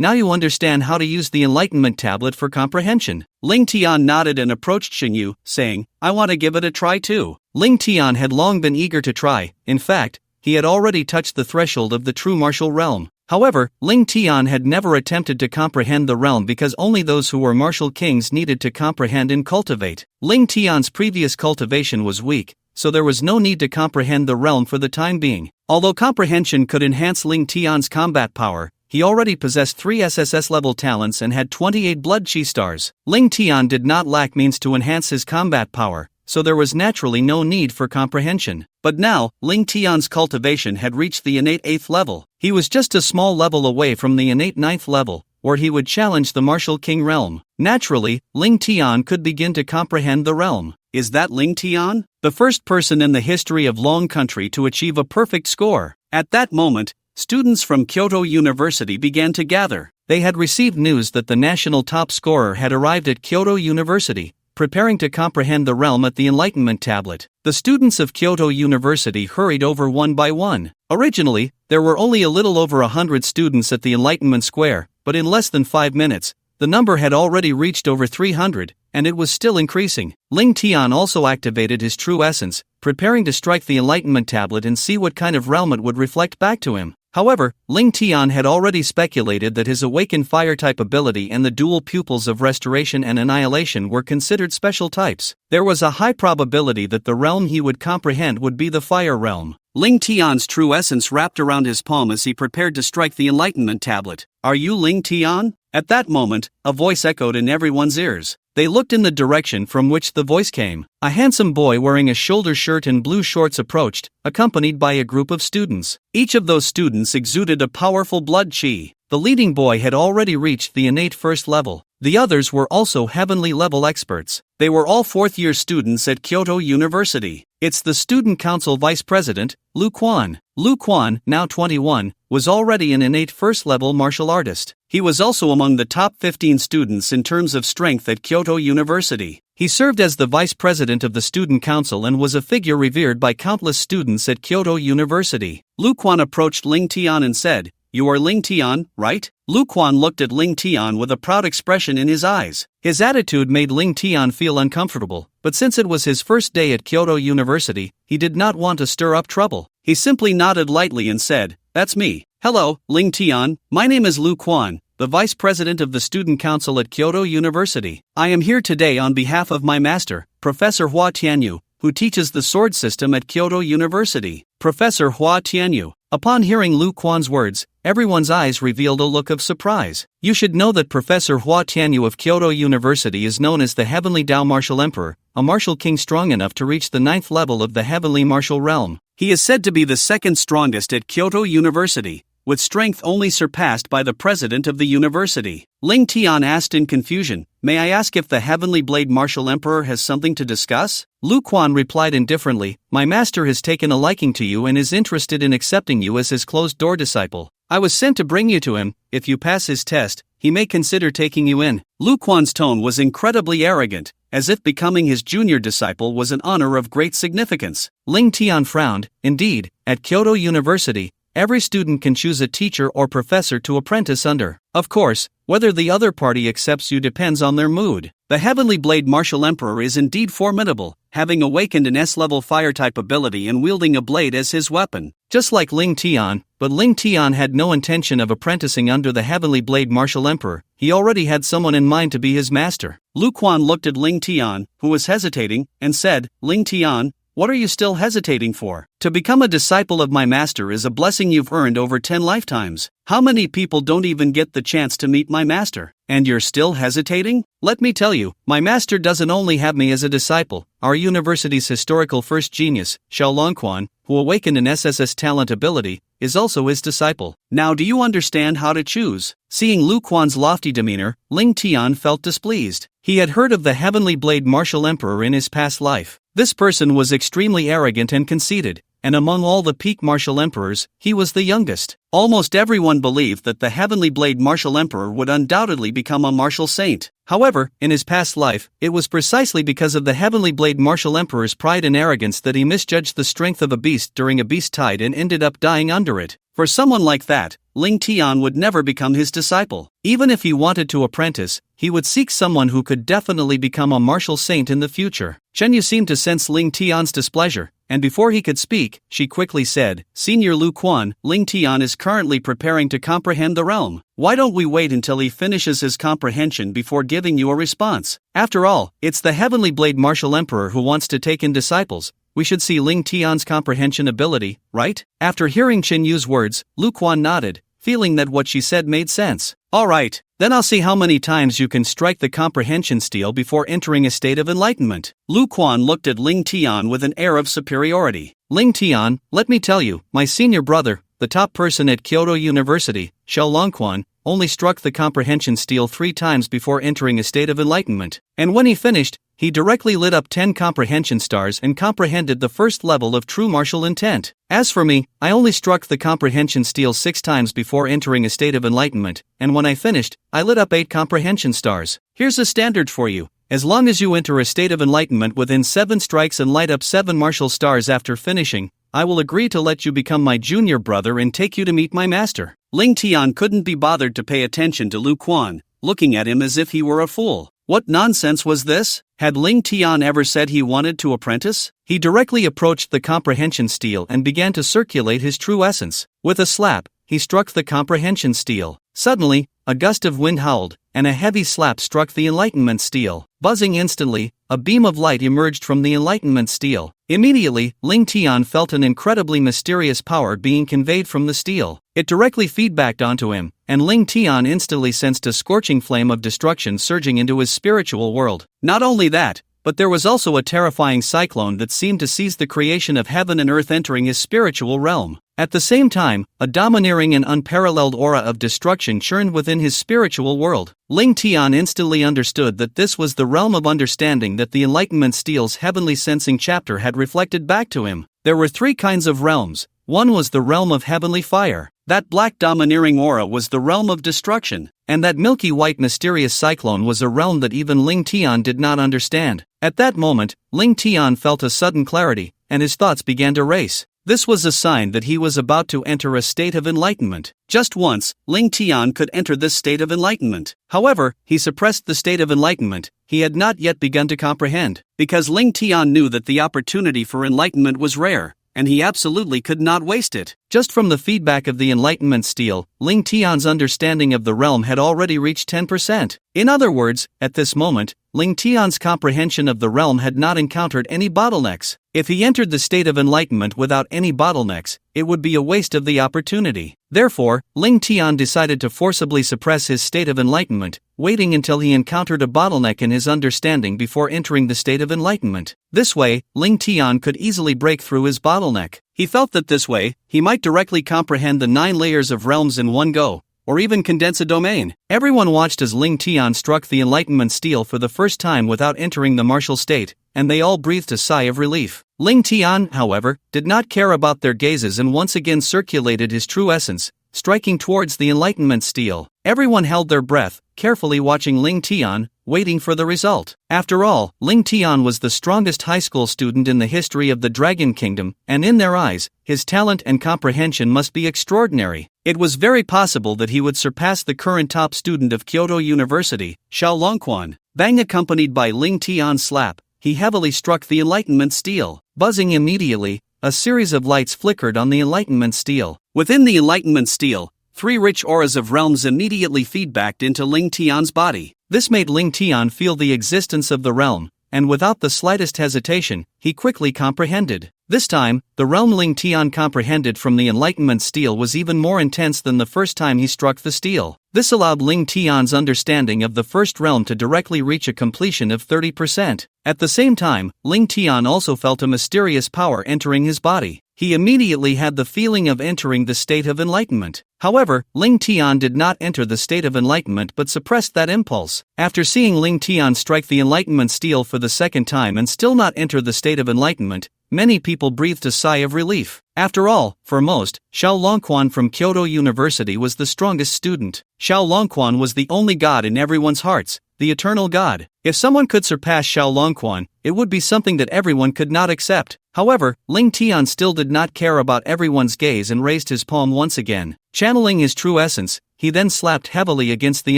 now you understand how to use the Enlightenment Tablet for comprehension. Ling Tian nodded and approached Chen Yu, saying, I want to give it a try too. Ling Tian had long been eager to try. In fact, he had already touched the threshold of the true martial realm. However, Ling Tian had never attempted to comprehend the realm because only those who were martial kings needed to comprehend and cultivate. Ling Tian's previous cultivation was weak, so there was no need to comprehend the realm for the time being. Although comprehension could enhance Ling Tian's combat power, he already possessed 3 SSSSS-Level talents and had 28 blood chi stars. Ling Tian did not lack means to enhance his combat power, so there was naturally no need for comprehension. But now, Ling Tian's cultivation had reached the innate 8th level. He was just a small level away from the innate 9th level, where he would challenge the martial king realm. Naturally, Ling Tian could begin to comprehend the realm. Is that Ling Tian? The first person in the history of Long Country to achieve a perfect score. At that moment, students from Kyoto University began to gather. They had received news that the national top scorer had arrived at Kyoto University, preparing to comprehend the realm at the Enlightenment Tablet. The students of Kyoto University hurried over one by one. Originally, there were only a little over 100 students at the Enlightenment Square, but in less than 5 minutes, The number had already reached over 300, and it was still increasing. Ling Tian also activated his true essence, preparing to strike the enlightenment tablet and see what kind of realm it would reflect back to him. However, Ling Tian had already speculated that his awakened fire-type ability and the dual pupils of restoration and annihilation were considered special types. There was a high probability that the realm he would comprehend would be the fire realm. Ling Tian's true essence wrapped around his palm as he prepared to strike the enlightenment tablet. "Are you Ling Tian?" At that moment, a voice echoed in everyone's ears. They looked in the direction from which the voice came. A handsome boy wearing a shoulder shirt and blue shorts approached, accompanied by a group of students. Each of those students exuded a powerful blood chi. The leading boy had already reached the innate first level. The others were also heavenly level experts. They were all fourth-year students at Kyoto University. It's the student council vice president, Lu Ruan. Lu Ruan, now 21, was already an innate first-level martial artist. He was also among the top 15 students in terms of strength at Kyoto University. He served as the vice president of the student council and was a figure revered by countless students at Kyoto University. Lu Ruan approached Ling Tian and said, "You are Ling Tian, right?" Lu Ruan looked at Ling Tian with a proud expression in his eyes. His attitude made Ling Tian feel uncomfortable, but since it was his first day at Kyoto University, he did not want to stir up trouble. He simply nodded lightly and said, "That's me. Hello, Ling Tian. My name is Lu Ruan, the vice president of the student council at Kyoto University. I am here today on behalf of my master, Professor Hua Tianyu, who teaches the sword system at Kyoto University." Professor Hua Tianyu. Upon hearing Lu Ruan's words, everyone's eyes revealed a look of surprise. You should know that Professor Hua Tianyu of Kyoto University is known as the Heavenly Dao Martial Emperor, a martial king strong enough to reach the 9th level of the Heavenly Martial Realm. He is said to be the second strongest at Kyoto University, with strength only surpassed by the president of the university. Ling Tian asked in confusion, "May I ask if the Heavenly Blade Martial Emperor has something to discuss?" Lu Ruan replied indifferently, "My master has taken a liking to you and is interested in accepting you as his closed-door disciple. I was sent to bring you to him. If you pass his test, he may consider taking you in." Lu Ruan's tone was incredibly arrogant, as if becoming his junior disciple was an honor of great significance. Ling Tian frowned. Indeed, at Kyoto University, every student can choose a teacher or professor to apprentice under. Of course, whether the other party accepts you depends on their mood. The Heavenly Blade Martial Emperor is indeed formidable, having awakened an S-level fire-type ability and wielding a blade as his weapon. Just like Ling Tian, but Ling Tian had no intention of apprenticing under the Heavenly Blade Martial Emperor. He already had someone in mind to be his master. Lu Ruan looked at Ling Tian, who was hesitating, and said, "Ling Tian, what are you still hesitating for? To become a disciple of my master is a blessing you've earned over 10 lifetimes. How many people don't even get the chance to meet my master? And you're still hesitating? Let me tell you, my master doesn't only have me as a disciple. Our university's historical first genius, Xiaolongquan, who awakened an SSS talent ability, is also his disciple. Now do you understand how to choose?" Seeing Lu Ruan's lofty demeanor, Ling Tian felt displeased. He had heard of the Heavenly Blade Martial Emperor in his past life. This person was extremely arrogant and conceited, and among all the peak martial emperors, he was the youngest. Almost everyone believed that the Heavenly Blade Martial Emperor would undoubtedly become a martial saint. However, in his past life, it was precisely because of the Heavenly Blade Martial Emperor's pride and arrogance that he misjudged the strength of a beast during a beast tide and ended up dying under it. For someone like that, Ling Tian would never become his disciple. Even if he wanted to apprentice, he would seek someone who could definitely become a martial saint in the future. Chen Yu seemed to sense Ling Tian's displeasure, and before he could speak, she quickly said, "Senior Lu Ruan, Ling Tian is currently preparing to comprehend the realm. Why don't we wait until he finishes his comprehension before giving you a response? After all, it's the Heavenly Blade Martial Emperor who wants to take in disciples. We should see Ling Tian's comprehension ability, right?" After hearing Chen Yu's words, Lu Ruan nodded, feeling that what she said made sense. "All right, then I'll see how many times you can strike the comprehension steel before entering a state of enlightenment." Lu Ruan looked at Ling Tian with an air of superiority. "Ling Tian, let me tell you, my senior brother, the top person at Kyoto University, Xiaolongquan, only struck the comprehension steel 3 times before entering a state of enlightenment. And when he finished, he directly lit up 10 comprehension stars and comprehended the first level of true martial intent. As for me, I only struck the comprehension steel 6 times before entering a state of enlightenment, and when I finished, I lit up 8 comprehension stars. Here's a standard for you. As long as you enter a state of enlightenment within 7 strikes and light up 7 martial stars after finishing, I will agree to let you become my junior brother and take you to meet my master." Ling Tian couldn't be bothered to pay attention to Lu Ruan, looking at him as if he were a fool. What nonsense was this? Had Ling Tian ever said he wanted to apprentice? He directly approached the comprehension steel and began to circulate his true essence. With a slap, he struck the comprehension steel. Suddenly, a gust of wind howled, and a heavy slap struck the enlightenment steel. Buzzing instantly, a beam of light emerged from the enlightenment steel. Immediately, Ling Tian felt an incredibly mysterious power being conveyed from the steel. It directly feedbacked onto him, and Ling Tian instantly sensed a scorching flame of destruction surging into his spiritual world. Not only that, but there was also a terrifying cyclone that seemed to seize the creation of heaven and earth entering his spiritual realm. At the same time, a domineering and unparalleled aura of destruction churned within his spiritual world. Ling Tian instantly understood that this was the realm of understanding that the Enlightenment Steel's heavenly sensing chapter had reflected back to him. There were three kinds of realms. One was the realm of heavenly fire. That black domineering aura was the realm of destruction, and that milky white mysterious cyclone was a realm that even Ling Tian did not understand. At that moment, Ling Tian felt a sudden clarity, and his thoughts began to race. This was a sign that he was about to enter a state of enlightenment. Just once, Ling Tian could enter this state of enlightenment. However, he suppressed the state of enlightenment he had not yet begun to comprehend, because Ling Tian knew that the opportunity for enlightenment was rare, and he absolutely could not waste it. Just from the feedback of the enlightenment steel, Ling Tian's understanding of the realm had already reached 10%. In other words, at this moment, Ling Tian's comprehension of the realm had not encountered any bottlenecks. If he entered the state of enlightenment without any bottlenecks, it would be a waste of the opportunity. Therefore, Ling Tian decided to forcibly suppress his state of enlightenment, waiting until he encountered a bottleneck in his understanding before entering the state of enlightenment. This way, Ling Tian could easily break through his bottleneck. He felt that this way, he might directly comprehend the 9 layers of realms in one go, or even condense a domain. Everyone watched as Ling Tian struck the enlightenment steel for the first time without entering the martial state, and they all breathed a sigh of relief. Ling Tian, however, did not care about their gazes and once again circulated his true essence, striking towards the enlightenment steel. Everyone held their breath, carefully watching Ling Tian, waiting for the result. After all, Ling Tian was the strongest high school student in the history of the Dragon Kingdom, and in their eyes, his talent and comprehension must be extraordinary. It was very possible that he would surpass the current top student of Kyoto University, Xiao Longquan. Bang! Accompanied by Ling Tian's slap, he heavily struck the enlightenment steel. Buzzing immediately, a series of lights flickered on the enlightenment steel. Within the enlightenment steel, 3 rich auras of realms immediately feedbacked into Ling Tian's body. This made Ling Tian feel the existence of the realm, and without the slightest hesitation, he quickly comprehended. This time, the realm Ling Tian comprehended from the enlightenment steel was even more intense than the first time he struck the steel. This allowed Ling Tian's understanding of the first realm to directly reach a completion of 30%. At the same time, Ling Tian also felt a mysterious power entering his body. He immediately had the feeling of entering the state of enlightenment. However, Ling Tian did not enter the state of enlightenment but suppressed that impulse. After seeing Ling Tian strike the enlightenment steel for the second time and still not enter the state of enlightenment, many people breathed a sigh of relief. After all, for most, Xiao Longquan from Kyoto University was the strongest student. Xiao Longquan was the only god in everyone's hearts, the eternal god. If someone could surpass Xiao Longquan, it would be something that everyone could not accept. However, Ling Tian still did not care about everyone's gaze and raised his palm once again. Channeling his true essence, he then slapped heavily against the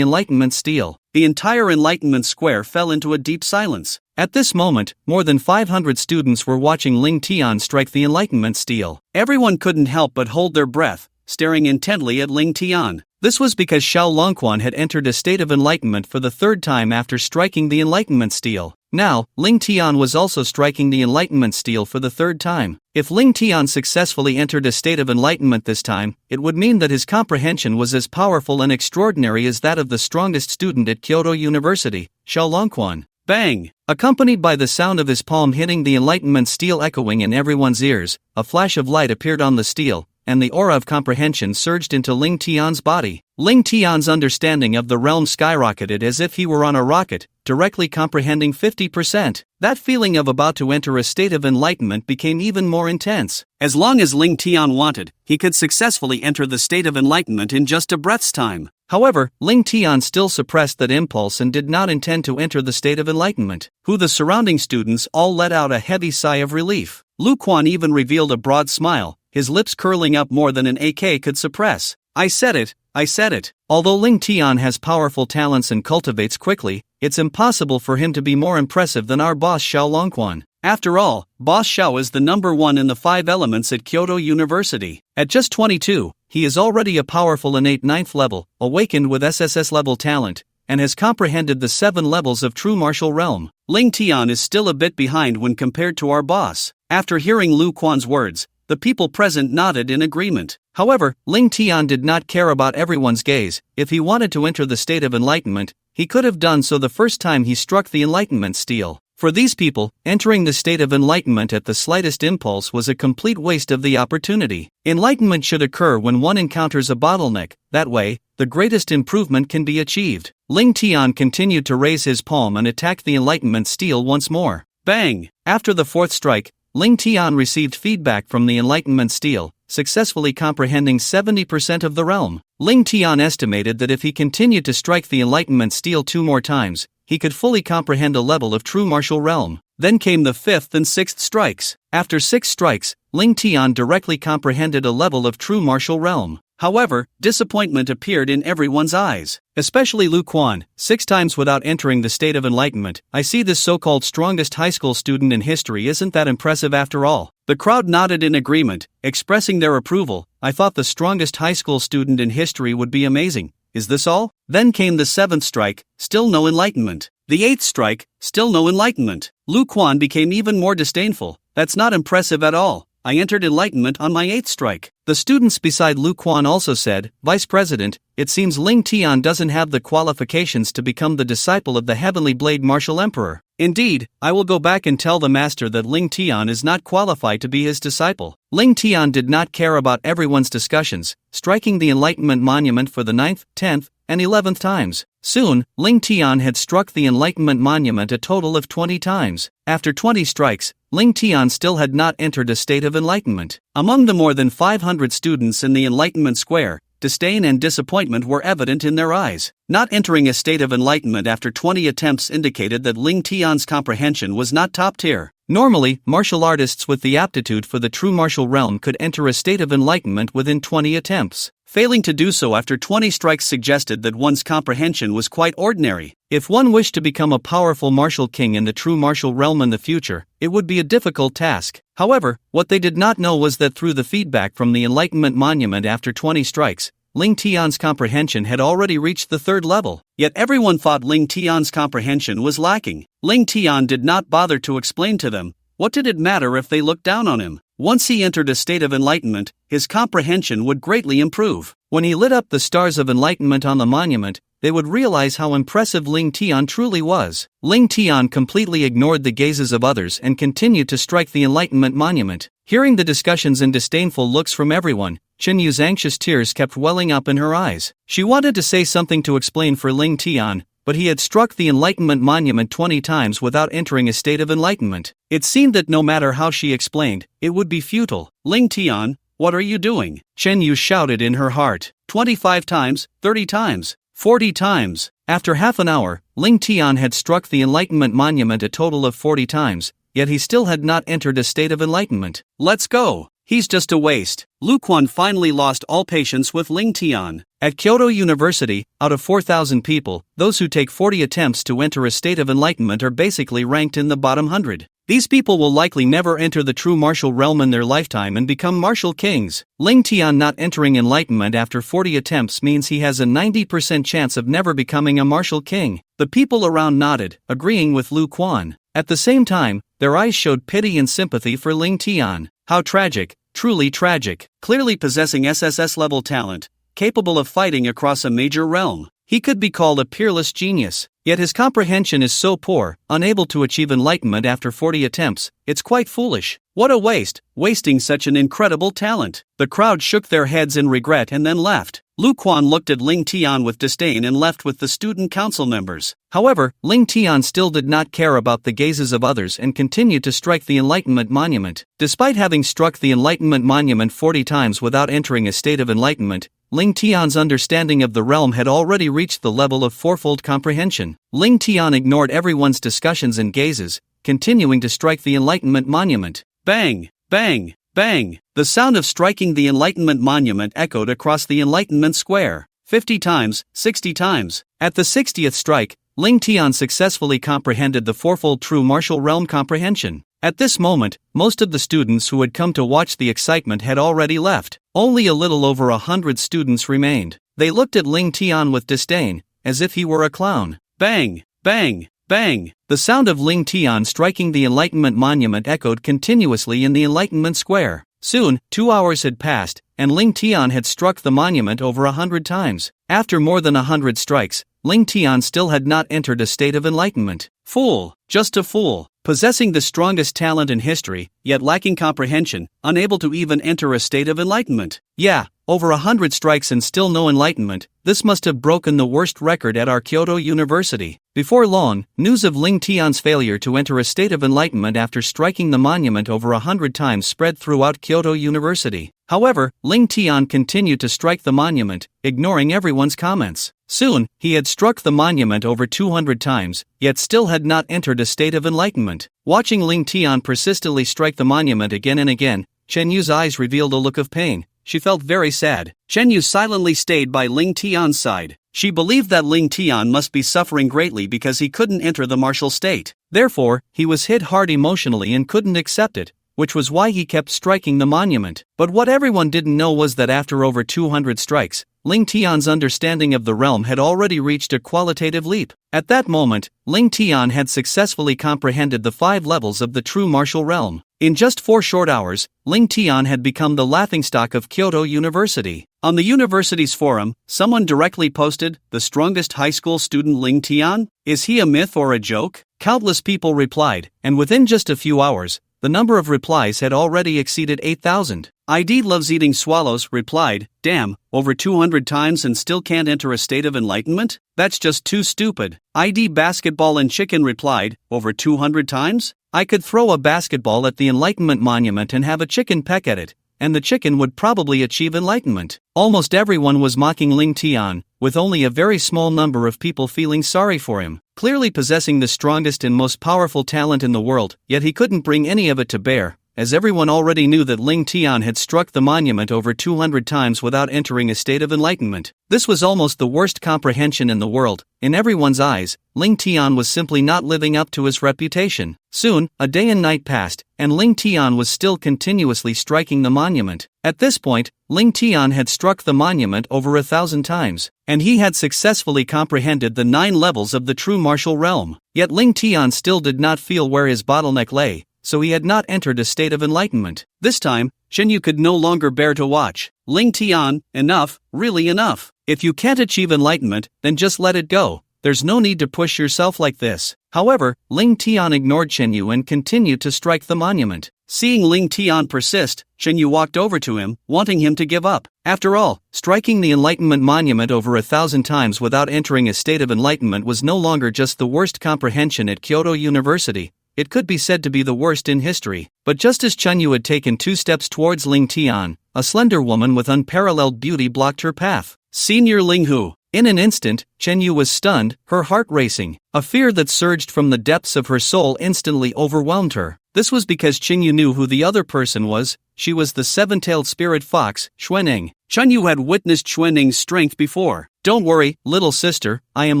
enlightenment steel. The entire enlightenment square fell into a deep silence. At this moment, more than 500 students were watching Ling Tian strike the enlightenment steel. Everyone couldn't help but hold their breath, staring intently at Ling Tian. This was because Xiao Longquan had entered a state of enlightenment for the third time after striking the enlightenment steel. Now, Ling Tian was also striking the enlightenment steel for the third time. If Ling Tian successfully entered a state of enlightenment this time, it would mean that his comprehension was as powerful and extraordinary as that of the strongest student at Kyoto University, Xiao Longquan. Bang! Accompanied by the sound of his palm hitting the enlightenment steel echoing in everyone's ears, a flash of light appeared on the steel, and the aura of comprehension surged into Ling Tian's body. Ling Tian's understanding of the realm skyrocketed as if he were on a rocket, directly comprehending 50%. That feeling of about to enter a state of enlightenment became even more intense. As long as Ling Tian wanted, he could successfully enter the state of enlightenment in just a breath's time. However, Ling Tian still suppressed that impulse and did not intend to enter the state of enlightenment. The surrounding students all let out a heavy sigh of relief. Lu Ruan even revealed a broad smile, his lips curling up more than an AK could suppress. I said it. Although Ling Tian has powerful talents and cultivates quickly, it's impossible for him to be more impressive than our boss Xiao Longquan. After all, Boss Xiao is the #1 in the 5 elements at Kyoto University. At just 22, he is already a powerful innate 9th level, awakened with SSS level talent, and has comprehended the 7 levels of true martial realm. Ling Tian is still a bit behind when compared to our boss. After hearing Lu Quan's words, the people present nodded in agreement. However, Ling Tian did not care about everyone's gaze. If he wanted to enter the state of enlightenment, he could have done so the first time he struck the enlightenment steel. For these people, entering the state of enlightenment at the slightest impulse was a complete waste of the opportunity. Enlightenment should occur when one encounters a bottleneck. That way, the greatest improvement can be achieved. Ling Tian continued to raise his palm and attack the enlightenment steel once more. Bang! After the 4th strike, Ling Tian received feedback from the enlightenment steel, successfully comprehending 70% of the realm. Ling Tian estimated that if he continued to strike the enlightenment steel 2 more times, he could fully comprehend a level of true martial realm. Then came the 5th and 6th strikes. After 6 strikes, Ling Tian directly comprehended a level of true martial realm. However, disappointment appeared in everyone's eyes, especially Lu Quan. 6 times without entering the state of enlightenment. I see this so-called strongest high school student in history isn't that impressive after all. The crowd nodded in agreement, expressing their approval. I thought the strongest high school student in history would be amazing. Is this all? Then came the 7th strike, still no enlightenment. The 8th strike, still no enlightenment. Lu Quan became even more disdainful. That's not impressive at all. I entered enlightenment on my 8th strike. The students beside Lu Quan also said, Vice President, it seems Ling Tian doesn't have the qualifications to become the disciple of the Heavenly Blade Martial Emperor. Indeed, I will go back and tell the master that Ling Tian is not qualified to be his disciple. Ling Tian did not care about everyone's discussions, striking the Enlightenment Monument for the 9th, 10th, and 11th times. Soon, Ling Tian had struck the Enlightenment Monument a total of 20 times. After 20 strikes, Ling Tian still had not entered a state of enlightenment. Among the more than 500 students in the Enlightenment Square, disdain and disappointment were evident in their eyes. Not entering a state of enlightenment after 20 attempts indicated that Ling Tian's comprehension was not top tier. Normally, martial artists with the aptitude for the true martial realm could enter a state of enlightenment within 20 attempts. Failing to do so after 20 strikes suggested that one's comprehension was quite ordinary. If one wished to become a powerful martial king in the true martial realm in the future, it would be a difficult task. However, what they did not know was that through the feedback from the Enlightenment Monument after 20 strikes, Ling Tian's comprehension had already reached the 3rd level. Yet everyone thought Ling Tian's comprehension was lacking. Ling Tian did not bother to explain to them. What did it matter if they looked down on him? Once he entered a state of enlightenment, his comprehension would greatly improve. When he lit up the stars of enlightenment on the monument, they would realize how impressive Ling Tian truly was. Ling Tian completely ignored the gazes of others and continued to strike the Enlightenment Monument. Hearing the discussions and disdainful looks from everyone, Chen Yu's anxious tears kept welling up in her eyes. She wanted to say something to explain for Ling Tian, but he had struck the Enlightenment Monument 20 times without entering a state of enlightenment. It seemed that no matter how she explained, it would be futile. Ling Tian, what are you doing? Chen Yu shouted in her heart. 25 times, 30 times, 40 times. After half an hour, Ling Tian had struck the Enlightenment Monument a total of 40 times, yet he still had not entered a state of enlightenment. Let's go. He's just a waste. Lu Quan finally lost all patience with Ling Tian. At Kyoto University, out of 4,000 people, those who take 40 attempts to enter a state of enlightenment are basically ranked in the bottom 100. These people will likely never enter the true martial realm in their lifetime and become martial kings. Ling Tian not entering enlightenment after 40 attempts means he has a 90% chance of never becoming a martial king. The people around nodded, agreeing with Lu Quan. At the same time, their eyes showed pity and sympathy for Ling Tian. How tragic, truly tragic. Clearly possessing SSS level talent, capable of fighting across a major realm, he could be called a peerless genius. Yet his comprehension is so poor, unable to achieve enlightenment after 40 attempts, it's quite foolish. What a waste, wasting such an incredible talent. The crowd shook their heads in regret and then left. Lu Quan looked at Ling Tian with disdain and left with the student council members. However, Ling Tian still did not care about the gazes of others and continued to strike the Enlightenment Monument. Despite having struck the Enlightenment Monument 40 times without entering a state of enlightenment, Ling Tian's understanding of the realm had already reached the level of fourfold comprehension. Ling Tian ignored everyone's discussions and gazes, continuing to strike the Enlightenment Monument. Bang! Bang! bang! The sound of striking the Enlightenment Monument echoed across the Enlightenment Square, 50 times, 60 times. At the 60th strike, Ling Tian successfully comprehended the fourfold true martial realm comprehension. At this moment, most of the students who had come to watch the excitement had already left. Only a little over 100 students remained. They looked at Ling Tian with disdain, as if he were a clown. Bang! Bang! Bang! The sound of Ling Tian striking the Enlightenment Monument echoed continuously in the Enlightenment Square. Soon, 2 hours had passed, and Ling Tian had struck the monument over 100 times. After more than 100 strikes, Ling Tian still had not entered a state of enlightenment. Fool! Just a fool! Possessing the strongest talent in history, yet lacking comprehension, unable to even enter a state of enlightenment. Yeah, over 100 strikes and still no enlightenment. This must have broken the worst record at our Kyoto University. Before long, news of Ling Tian's failure to enter a state of enlightenment after striking the monument over 100 times spread throughout Kyoto University. However, Ling Tian continued to strike the monument, ignoring everyone's comments. Soon, he had struck the monument over 200 times, yet still had not entered a state of enlightenment. Watching Ling Tian persistently strike the monument again and again, Chen Yu's eyes revealed a look of pain. She felt very sad. Chen Yu silently stayed by Ling Tian's side. She believed that Ling Tian must be suffering greatly because he couldn't enter the martial state. Therefore, he was hit hard emotionally and couldn't accept it, which was why he kept striking the monument. But what everyone didn't know was that after over 200 strikes, Ling Tian's understanding of the realm had already reached a qualitative leap. At that moment, Ling Tian had successfully comprehended the 5 levels of the true martial realm. In just 4 short hours, Ling Tian had become the laughingstock of Kyoto University. On the university's forum, someone directly posted, "The strongest high school student Ling Tian? Is he a myth or a joke?" Countless people replied, and within just a few hours, the number of replies had already exceeded 8,000. ID loves eating swallows replied, "Damn, over 200 times and still can't enter a state of enlightenment? That's just too stupid." ID basketball and chicken replied, "Over 200 times? I could throw a basketball at the Enlightenment Monument and have a chicken peck at it, and the chicken would probably achieve enlightenment." Almost everyone was mocking Ling Tian, with only a very small number of people feeling sorry for him. Clearly possessing the strongest and most powerful talent in the world, yet he couldn't bring any of it to bear, as everyone already knew that Ling Tian had struck the monument over 200 times without entering a state of enlightenment. This was almost the worst comprehension in the world. In everyone's eyes, Ling Tian was simply not living up to his reputation. Soon, a day and night passed, and Ling Tian was still continuously striking the monument. At this point, Ling Tian had struck the monument over 1,000 times, and he had successfully comprehended the 9 levels of the true martial realm. Yet Ling Tian still did not feel where his bottleneck lay, so he had not entered a state of enlightenment. This time, Chen Yu could no longer bear to watch. "Ling Tian, enough, really enough. If you can't achieve enlightenment, then just let it go. There's no need to push yourself like this." However, Ling Tian ignored Chen Yu and continued to strike the monument. Seeing Ling Tian persist, Chen Yu walked over to him, wanting him to give up. After all, striking the Enlightenment Monument over 1,000 times without entering a state of enlightenment was no longer just the worst comprehension at Kyoto University. It could be said to be the worst in history. But just as Chen Yu had taken 2 steps towards Ling Tian, a slender woman with unparalleled beauty blocked her path. Senior Ling Hu. In an instant, Chen Yu was stunned, her heart racing. A fear that surged from the depths of her soul instantly overwhelmed her. This was because Chen Yu knew who the other person was. She was the 7-tailed spirit fox, Xuanning. Chen Yu had witnessed Xuanning's strength before. "Don't worry, little sister, I am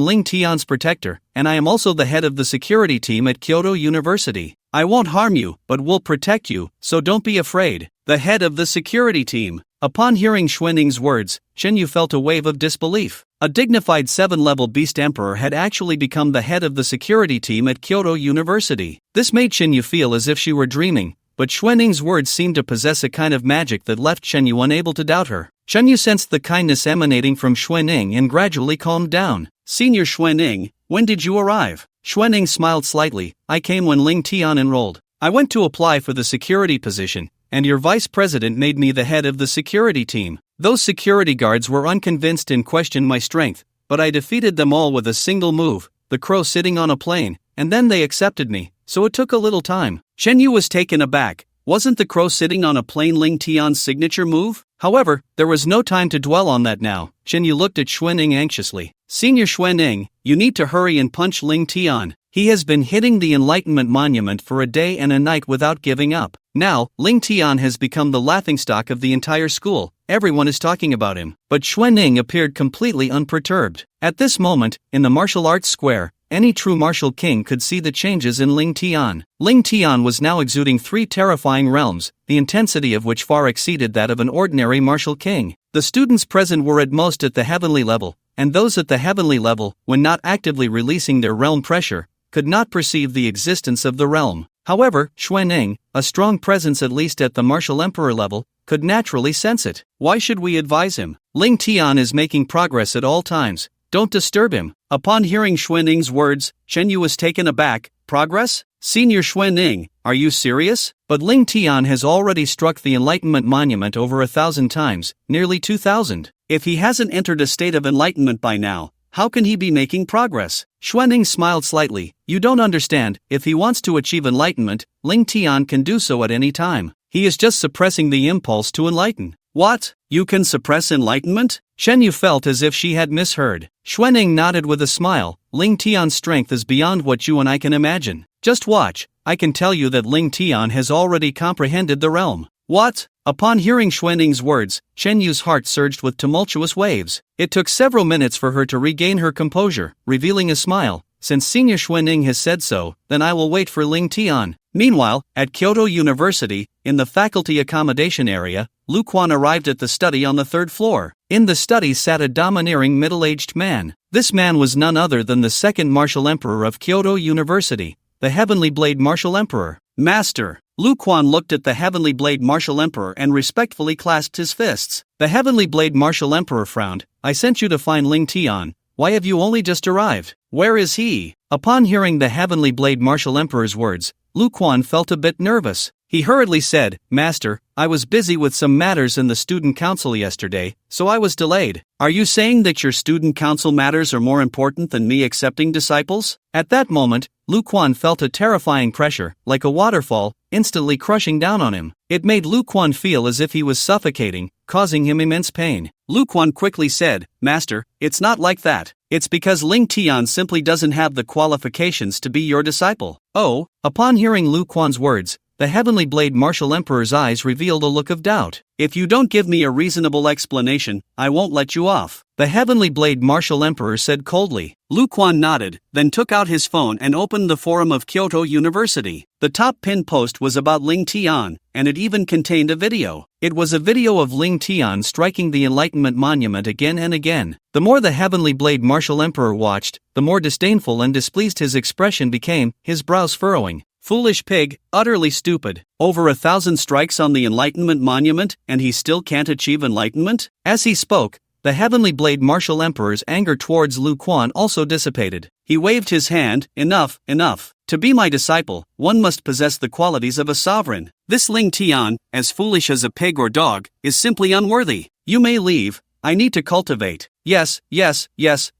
Ling Tian's protector, and I am also the head of the security team at Kyoto University. I won't harm you, but will protect you, so don't be afraid." The head of the security team. Upon hearing Xuanning's words, Chen Yu felt a wave of disbelief. A dignified 7-level beast emperor had actually become the head of the security team at Kyoto University. This made Chen Yu feel as if she were dreaming, but Xuanning's words seemed to possess a kind of magic that left Chen Yu unable to doubt her. Chen Yu sensed the kindness emanating from Xuanning and gradually calmed down. "Senior Xuanning, when did you arrive?" Xuanning smiled slightly. "I came when Ling Tian enrolled. I went to apply for the security position, and your vice president made me the head of the security team. Those security guards were unconvinced and questioned my strength, but I defeated them all with a single move, the crow sitting on a plane, and then they accepted me, so it took a little time." Chen Yu was taken aback. Wasn't the crow sitting on a plane Ling Tian's signature move? However, there was no time to dwell on that now. Chen Yu looked at Xuanning anxiously. "Senior Xuanning, you need to hurry and punch Ling Tian. He has been hitting the Enlightenment Monument for a day and a night without giving up. Now, Ling Tian has become the laughingstock of the entire school. Everyone is talking about him. But Xuanning appeared completely unperturbed. At this moment, in the martial arts square, any true martial king could see the changes in Ling Tian. Ling Tian was now exuding 3 terrifying realms, the intensity of which far exceeded that of an ordinary martial king. The students present were at most at the heavenly level, and those at the heavenly level, when not actively releasing their realm pressure, could not perceive the existence of the realm. However, Xuanning, a strong presence at least at the martial emperor level, could naturally sense it. Why should we advise him? Ling Tian is making progress at all times. Don't disturb him. Upon hearing Xuanning's words, Chen Yu was taken aback. Progress? Senior Xuanning, are you serious? But Ling Tian has already struck the Enlightenment Monument over 1,000 times, nearly 2,000. If he hasn't entered a state of enlightenment by now, how can he be making progress? Xuanning smiled slightly. You don't understand. If he wants to achieve enlightenment, Ling Tian can do so at any time. He is just suppressing the impulse to enlighten. What? You can suppress enlightenment? Chen Yu felt as if she had misheard. Xuanning nodded with a smile. Ling Tian's strength is beyond what you and I can imagine. Just watch. I can tell you that Ling Tian has already comprehended the realm. What? Upon hearing Xuanning's words, Chen Yu's heart surged with tumultuous waves. It took several minutes for her to regain her composure, revealing a smile. Since Senior Xuanning has said so, then I will wait for Ling Tian. Meanwhile, at Kyoto University, in the faculty accommodation area, Lu Ruan arrived at the study on the 3rd floor. In the study sat a domineering middle-aged man. This man was none other than the 2nd Martial Emperor of Kyoto University, the Heavenly Blade Martial Emperor. Master! Lu Ruan looked at the Heavenly Blade Martial Emperor and respectfully clasped his fists. The Heavenly Blade Martial Emperor frowned. I sent you to find Ling Tian. Why have you only just arrived? Where is he? Upon hearing the Heavenly Blade Martial Emperor's words, Lu Ruan felt a bit nervous. He hurriedly said, Master, I was busy with some matters in the student council yesterday, so I was delayed. Are you saying that your student council matters are more important than me accepting disciples? At that moment, Lu Ruan felt a terrifying pressure, like a waterfall, instantly crushing down on him. It made Lu Ruan feel as if he was suffocating, causing him immense pain. Lu Ruan quickly said, Master, it's not like that. It's because Ling Tian simply doesn't have the qualifications to be your disciple. Oh, upon hearing Lu Ruan's words, the Heavenly Blade Martial Emperor's eyes revealed a look of doubt. If you don't give me a reasonable explanation, I won't let you off. The Heavenly Blade Martial Emperor said coldly. Lu Ruan nodded, then took out his phone and opened the forum of Kyoto University. The top pinned post was about Ling Tian, and it even contained a video. It was a video of Ling Tian striking the Enlightenment Monument again and again. The more the Heavenly Blade Martial Emperor watched, the more disdainful and displeased his expression became, his brows furrowing. Foolish pig, utterly stupid. Over 1,000 strikes on the Enlightenment Monument, and he still can't achieve enlightenment? As he spoke, the Heavenly Blade Martial Emperor's anger towards Lu Ruan also dissipated. He waved his hand. Enough, enough. To be my disciple, one must possess the qualities of a sovereign. This Ling Tian, as foolish as a pig or dog, is simply unworthy. You may leave. I need to cultivate. Yes,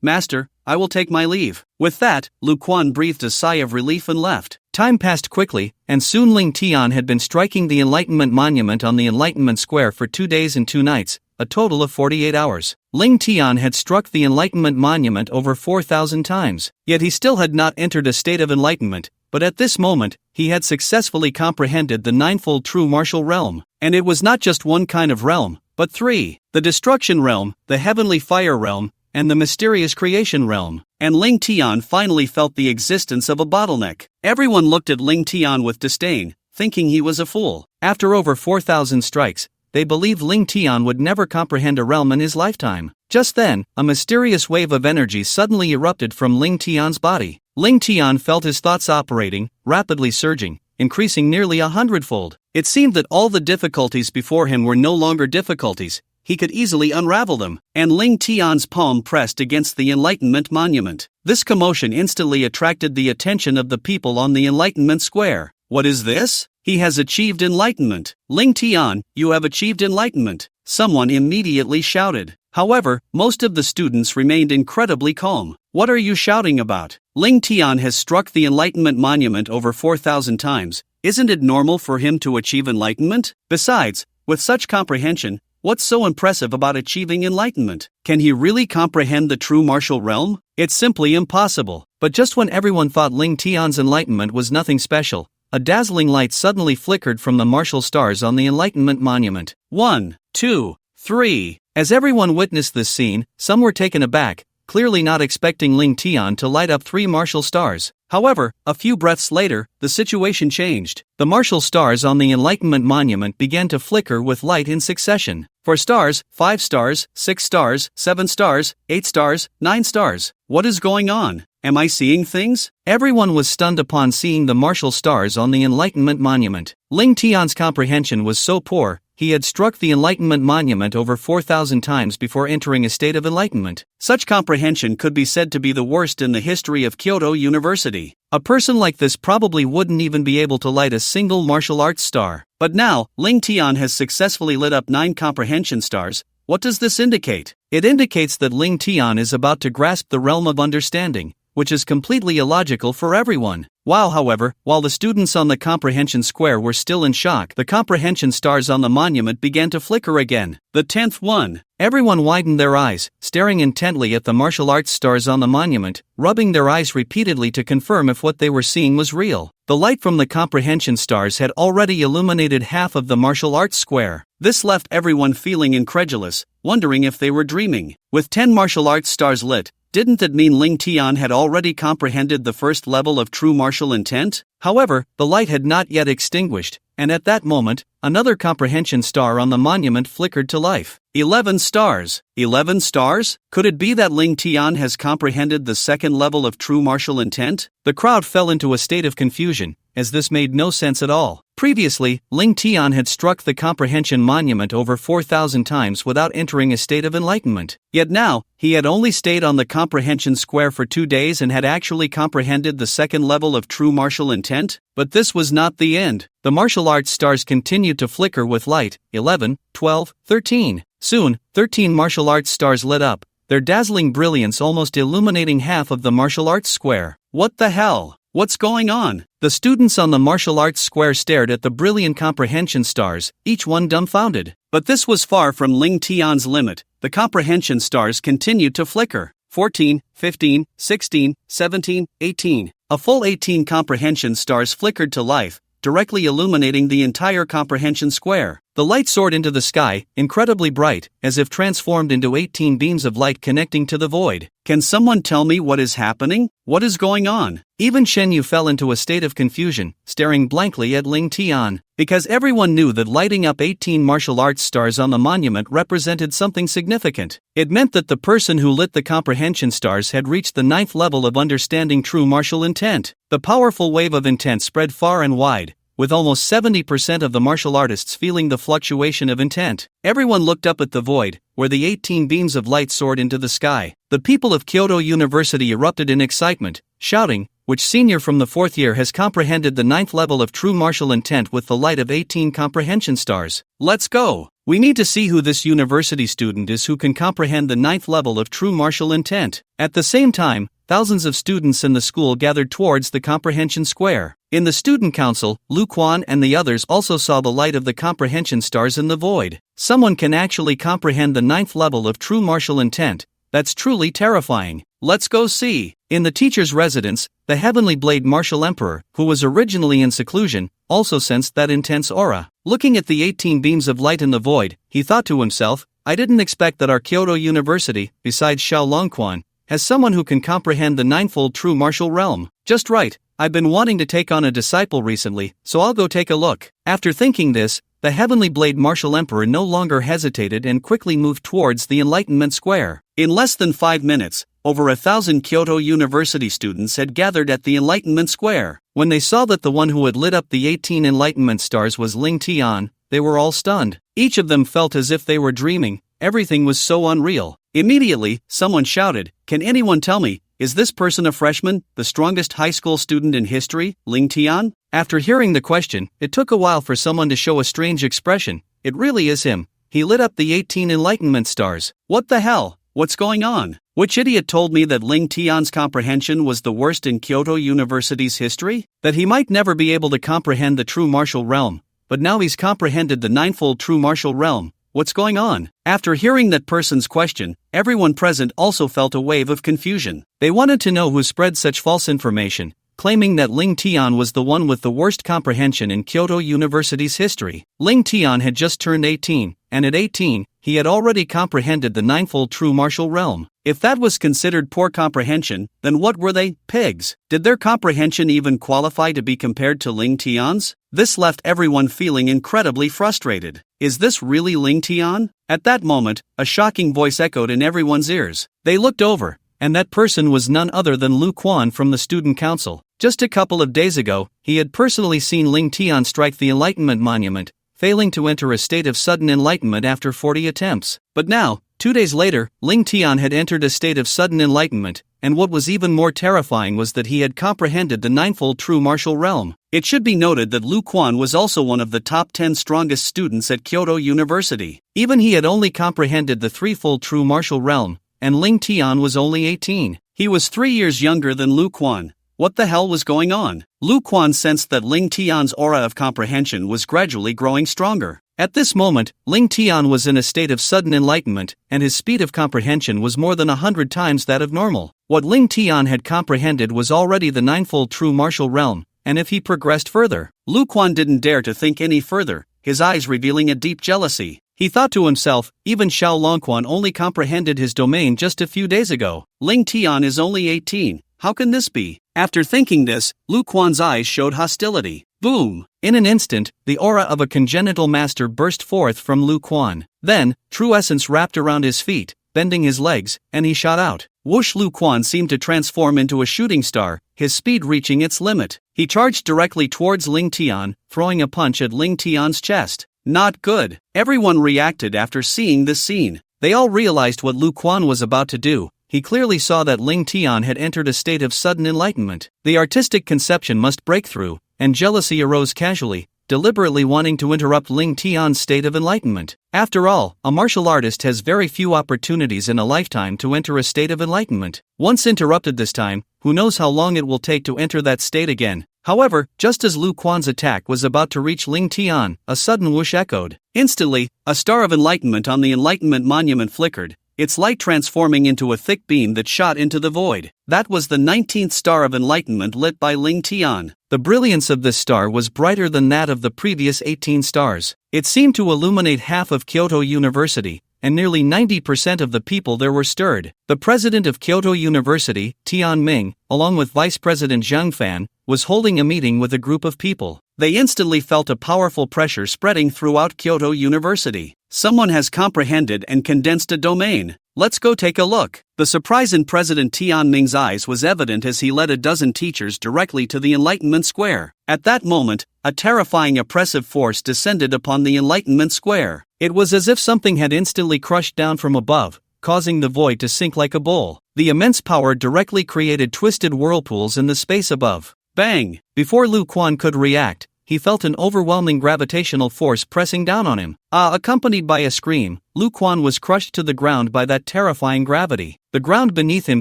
master, I will take my leave. With that, Lu Ruan breathed a sigh of relief and left. Time passed quickly, and soon Ling Tian had been striking the Enlightenment Monument on the Enlightenment Square for 2 days and 2 nights, a total of 48 hours. Ling Tian had struck the Enlightenment Monument over 4,000 times, yet he still had not entered a state of enlightenment, but at this moment, he had successfully comprehended the ninefold true martial realm. And it was not just one kind of realm, but 3. The Destruction Realm, the Heavenly Fire Realm, and the Mysterious Creation Realm. And Ling Tian finally felt the existence of a bottleneck. Everyone looked at Ling Tian with disdain, thinking he was a fool. After over 4,000 strikes, they believed Ling Tian would never comprehend a realm in his lifetime. Just then, a mysterious wave of energy suddenly erupted from Ling Tian's body. Ling Tian felt his thoughts operating, rapidly surging, increasing nearly 100-fold. It seemed that all the difficulties before him were no longer difficulties. He could easily unravel them, and Ling Tian's palm pressed against the Enlightenment Monument. This commotion instantly attracted the attention of the people on the Enlightenment Square. What is this? He has achieved enlightenment. Ling Tian, you have achieved enlightenment. Someone immediately shouted. However, most of the students remained incredibly calm. What are you shouting about? Ling Tian has struck the Enlightenment Monument over 4,000 times. Isn't it normal for him to achieve enlightenment? Besides, with such comprehension, what's so impressive about achieving enlightenment? Can he really comprehend the true martial realm? It's simply impossible. But just when everyone thought Ling Tian's enlightenment was nothing special, a dazzling light suddenly flickered from the martial stars on the Enlightenment Monument. 1, 2, 3. As everyone witnessed this scene, some were taken aback, clearly not expecting Ling Tian to light up 3 martial stars. However, a few breaths later, the situation changed. The martial stars on the Enlightenment Monument began to flicker with light in succession. 4 stars, 5 stars, 6 stars, 7 stars, 8 stars, 9 stars. What is going on? Am I seeing things? Everyone was stunned upon seeing the martial stars on the Enlightenment Monument. Ling Tian's comprehension was so poor, he had struck the Enlightenment Monument over 4,000 times before entering a state of enlightenment. Such comprehension could be said to be the worst in the history of Kyoto University. A person like this probably wouldn't even be able to light a single martial arts star. But now, Ling Tian has successfully lit up 9 comprehension stars. What does this indicate? It indicates that Ling Tian is about to grasp the realm of understanding, which is completely illogical for everyone. However, while the students on the comprehension square were still in shock, the comprehension stars on the monument began to flicker again. The 10th one. Everyone widened their eyes, staring intently at the martial arts stars on the monument, rubbing their eyes repeatedly to confirm if what they were seeing was real. The light from the comprehension stars had already illuminated half of the martial arts square. This left everyone feeling incredulous, wondering if they were dreaming. With 10 martial arts stars lit, didn't that mean Ling Tian had already comprehended the first level of true martial intent? However, the light had not yet extinguished, and at that moment, another comprehension star on the monument flickered to life. 11 stars. 11 stars? Could it be that Ling Tian has comprehended the second level of true martial intent? The crowd fell into a state of confusion, as this made no sense at all. Previously, Ling Tian had struck the comprehension monument over 4,000 times without entering a state of enlightenment. Yet now, he had only stayed on the comprehension square for 2 days and had actually comprehended the second level of true martial intent? But this was not the end. The martial arts stars continued to flicker with light. 11, 12, 13. Soon, 13 martial arts stars lit up, their dazzling brilliance almost illuminating half of the martial arts square. What the hell? What's going on? The students on the martial arts square stared at the brilliant comprehension stars, each one dumbfounded. But this was far from Ling Tian's limit. The comprehension stars continued to flicker. 14, 15, 16, 17, 18. A full 18 comprehension stars flickered to life, directly illuminating the entire comprehension square. The light soared into the sky, incredibly bright, as if transformed into 18 beams of light connecting to the void. Can someone tell me what is happening? What is going on? Even Shen Yu fell into a state of confusion, staring blankly at Ling Tian. Because everyone knew that lighting up 18 martial arts stars on the monument represented something significant. It meant that the person who lit the comprehension stars had reached the 9th level of understanding true martial intent. The powerful wave of intent spread far and wide, with almost 70% of the martial artists feeling the fluctuation of intent. Everyone looked up at the void, where the 18 beams of light soared into the sky. The people of Kyoto University erupted in excitement, shouting, "Which senior from the 4th year has comprehended the 9th level of true martial intent with the light of 18 comprehension stars? Let's go! We need to see who this university student is who can comprehend the 9th level of true martial intent." At the same time, thousands of students in the school gathered towards the comprehension square. In the student council, Lu Ruan and the others also saw the light of the comprehension stars in the void. Someone can actually comprehend the 9th level of true martial intent. That's truly terrifying. Let's go see. In the teacher's residence, the Heavenly Blade Martial Emperor, who was originally in seclusion, also sensed that intense aura. Looking at the 18 beams of light in the void, he thought to himself, I didn't expect that our Kyoto University, besides Xiao Longquan, has someone who can comprehend the ninefold true martial realm. Just right, I've been wanting to take on a disciple recently, so I'll go take a look. After thinking this, the Heavenly Blade Martial Emperor no longer hesitated and quickly moved towards the Enlightenment Square. In less than 5 minutes, over 1,000 Kyoto University students had gathered at the Enlightenment Square. When they saw that the one who had lit up the 18 Enlightenment stars was Ling Tian, they were all stunned. Each of them felt as if they were dreaming. Everything was so unreal. Immediately, someone shouted, "Can anyone tell me, is this person a freshman, the strongest high school student in history, Ling Tian?" After hearing the question, it took a while for someone to show a strange expression. It really is him. He lit up the 18 Enlightenment stars. What the hell? What's going on? Which idiot told me that Ling Tian's comprehension was the worst in Kyoto University's history? That he might never be able to comprehend the true martial realm, but now he's comprehended the ninefold true martial realm. what's going on? After hearing that person's question, everyone present also felt a wave of confusion. They wanted to know who spread such false information, claiming that Ling Tian was the one with the worst comprehension in Kyoto University's history. Ling Tian had just turned 18, and at 18, he had already comprehended the ninefold true martial realm. If that was considered poor comprehension, then what were they, pigs? Did their comprehension even qualify to be compared to Ling Tian's? This left everyone feeling incredibly frustrated. Is this really Ling Tian? At that moment, a shocking voice echoed in everyone's ears. They looked over, and that person was none other than Lu Ruan from the student council. Just a couple of days ago, he had personally seen Ling Tian strike the Enlightenment Monument, failing to enter a state of sudden enlightenment after 40 attempts. But now, 2 days later, Ling Tian had entered a state of sudden enlightenment, and what was even more terrifying was that he had comprehended the ninefold true martial realm. It should be noted that Lu Ruan was also one of the top 10 strongest students at Kyoto University. Even he had only comprehended the threefold true martial realm, and Ling Tian was only 18. He was 3 years younger than Lu Ruan. What the hell was going on? Lu Ruan sensed that Ling Tian's aura of comprehension was gradually growing stronger. At this moment, Ling Tian was in a state of sudden enlightenment, and his speed of comprehension was more than 100 times that of normal. What Ling Tian had comprehended was already the ninefold true martial realm, and if he progressed further, Lu Ruan didn't dare to think any further, his eyes revealing a deep jealousy. He thought to himself, even Xiao Longquan only comprehended his domain just a few days ago. Ling Tian is only 18, how can this be? After thinking this, Lu Ruan's eyes showed hostility. Boom! In an instant, the aura of a congenital master burst forth from Lu Ruan. Then, true essence wrapped around his feet, bending his legs, and he shot out. Whoosh! Lu Ruan seemed to transform into a shooting star, his speed reaching its limit. He charged directly towards Ling Tian, throwing a punch at Ling Tian's chest. Not good. Everyone reacted after seeing this scene. They all realized what Lu Ruan was about to do. He clearly saw that Ling Tian had entered a state of sudden enlightenment. The artistic conception must break through, and jealousy arose casually, deliberately wanting to interrupt Ling Tian's state of enlightenment. After all, a martial artist has very few opportunities in a lifetime to enter a state of enlightenment. Once interrupted this time, who knows how long it will take to enter that state again. However, just as Lu Ruan's attack was about to reach Ling Tian, a sudden whoosh echoed. Instantly, a star of enlightenment on the Enlightenment Monument flickered, its light transforming into a thick beam that shot into the void. That was the 19th star of enlightenment lit by Ling Tian. The brilliance of this star was brighter than that of the previous 18 stars. It seemed to illuminate half of Kyoto University, and nearly 90% of the people there were stirred. The president of Kyoto University, Tian Ming, along with Vice President Zhang Fan, was holding a meeting with a group of people. They instantly felt a powerful pressure spreading throughout Kyoto University. Someone has comprehended and condensed a domain. Let's go take a look. The surprise in President Tian Ming's eyes was evident as he led a dozen teachers directly to the Enlightenment Square. At that moment, a terrifying oppressive force descended upon the Enlightenment Square. It was as if something had instantly crushed down from above, causing the void to sink like a bowl. The immense power directly created twisted whirlpools in the space above. Bang! Before Lu Ruan could react, he felt an overwhelming gravitational force pressing down on him. Accompanied by a scream, Lu Ruan was crushed to the ground by that terrifying gravity. The ground beneath him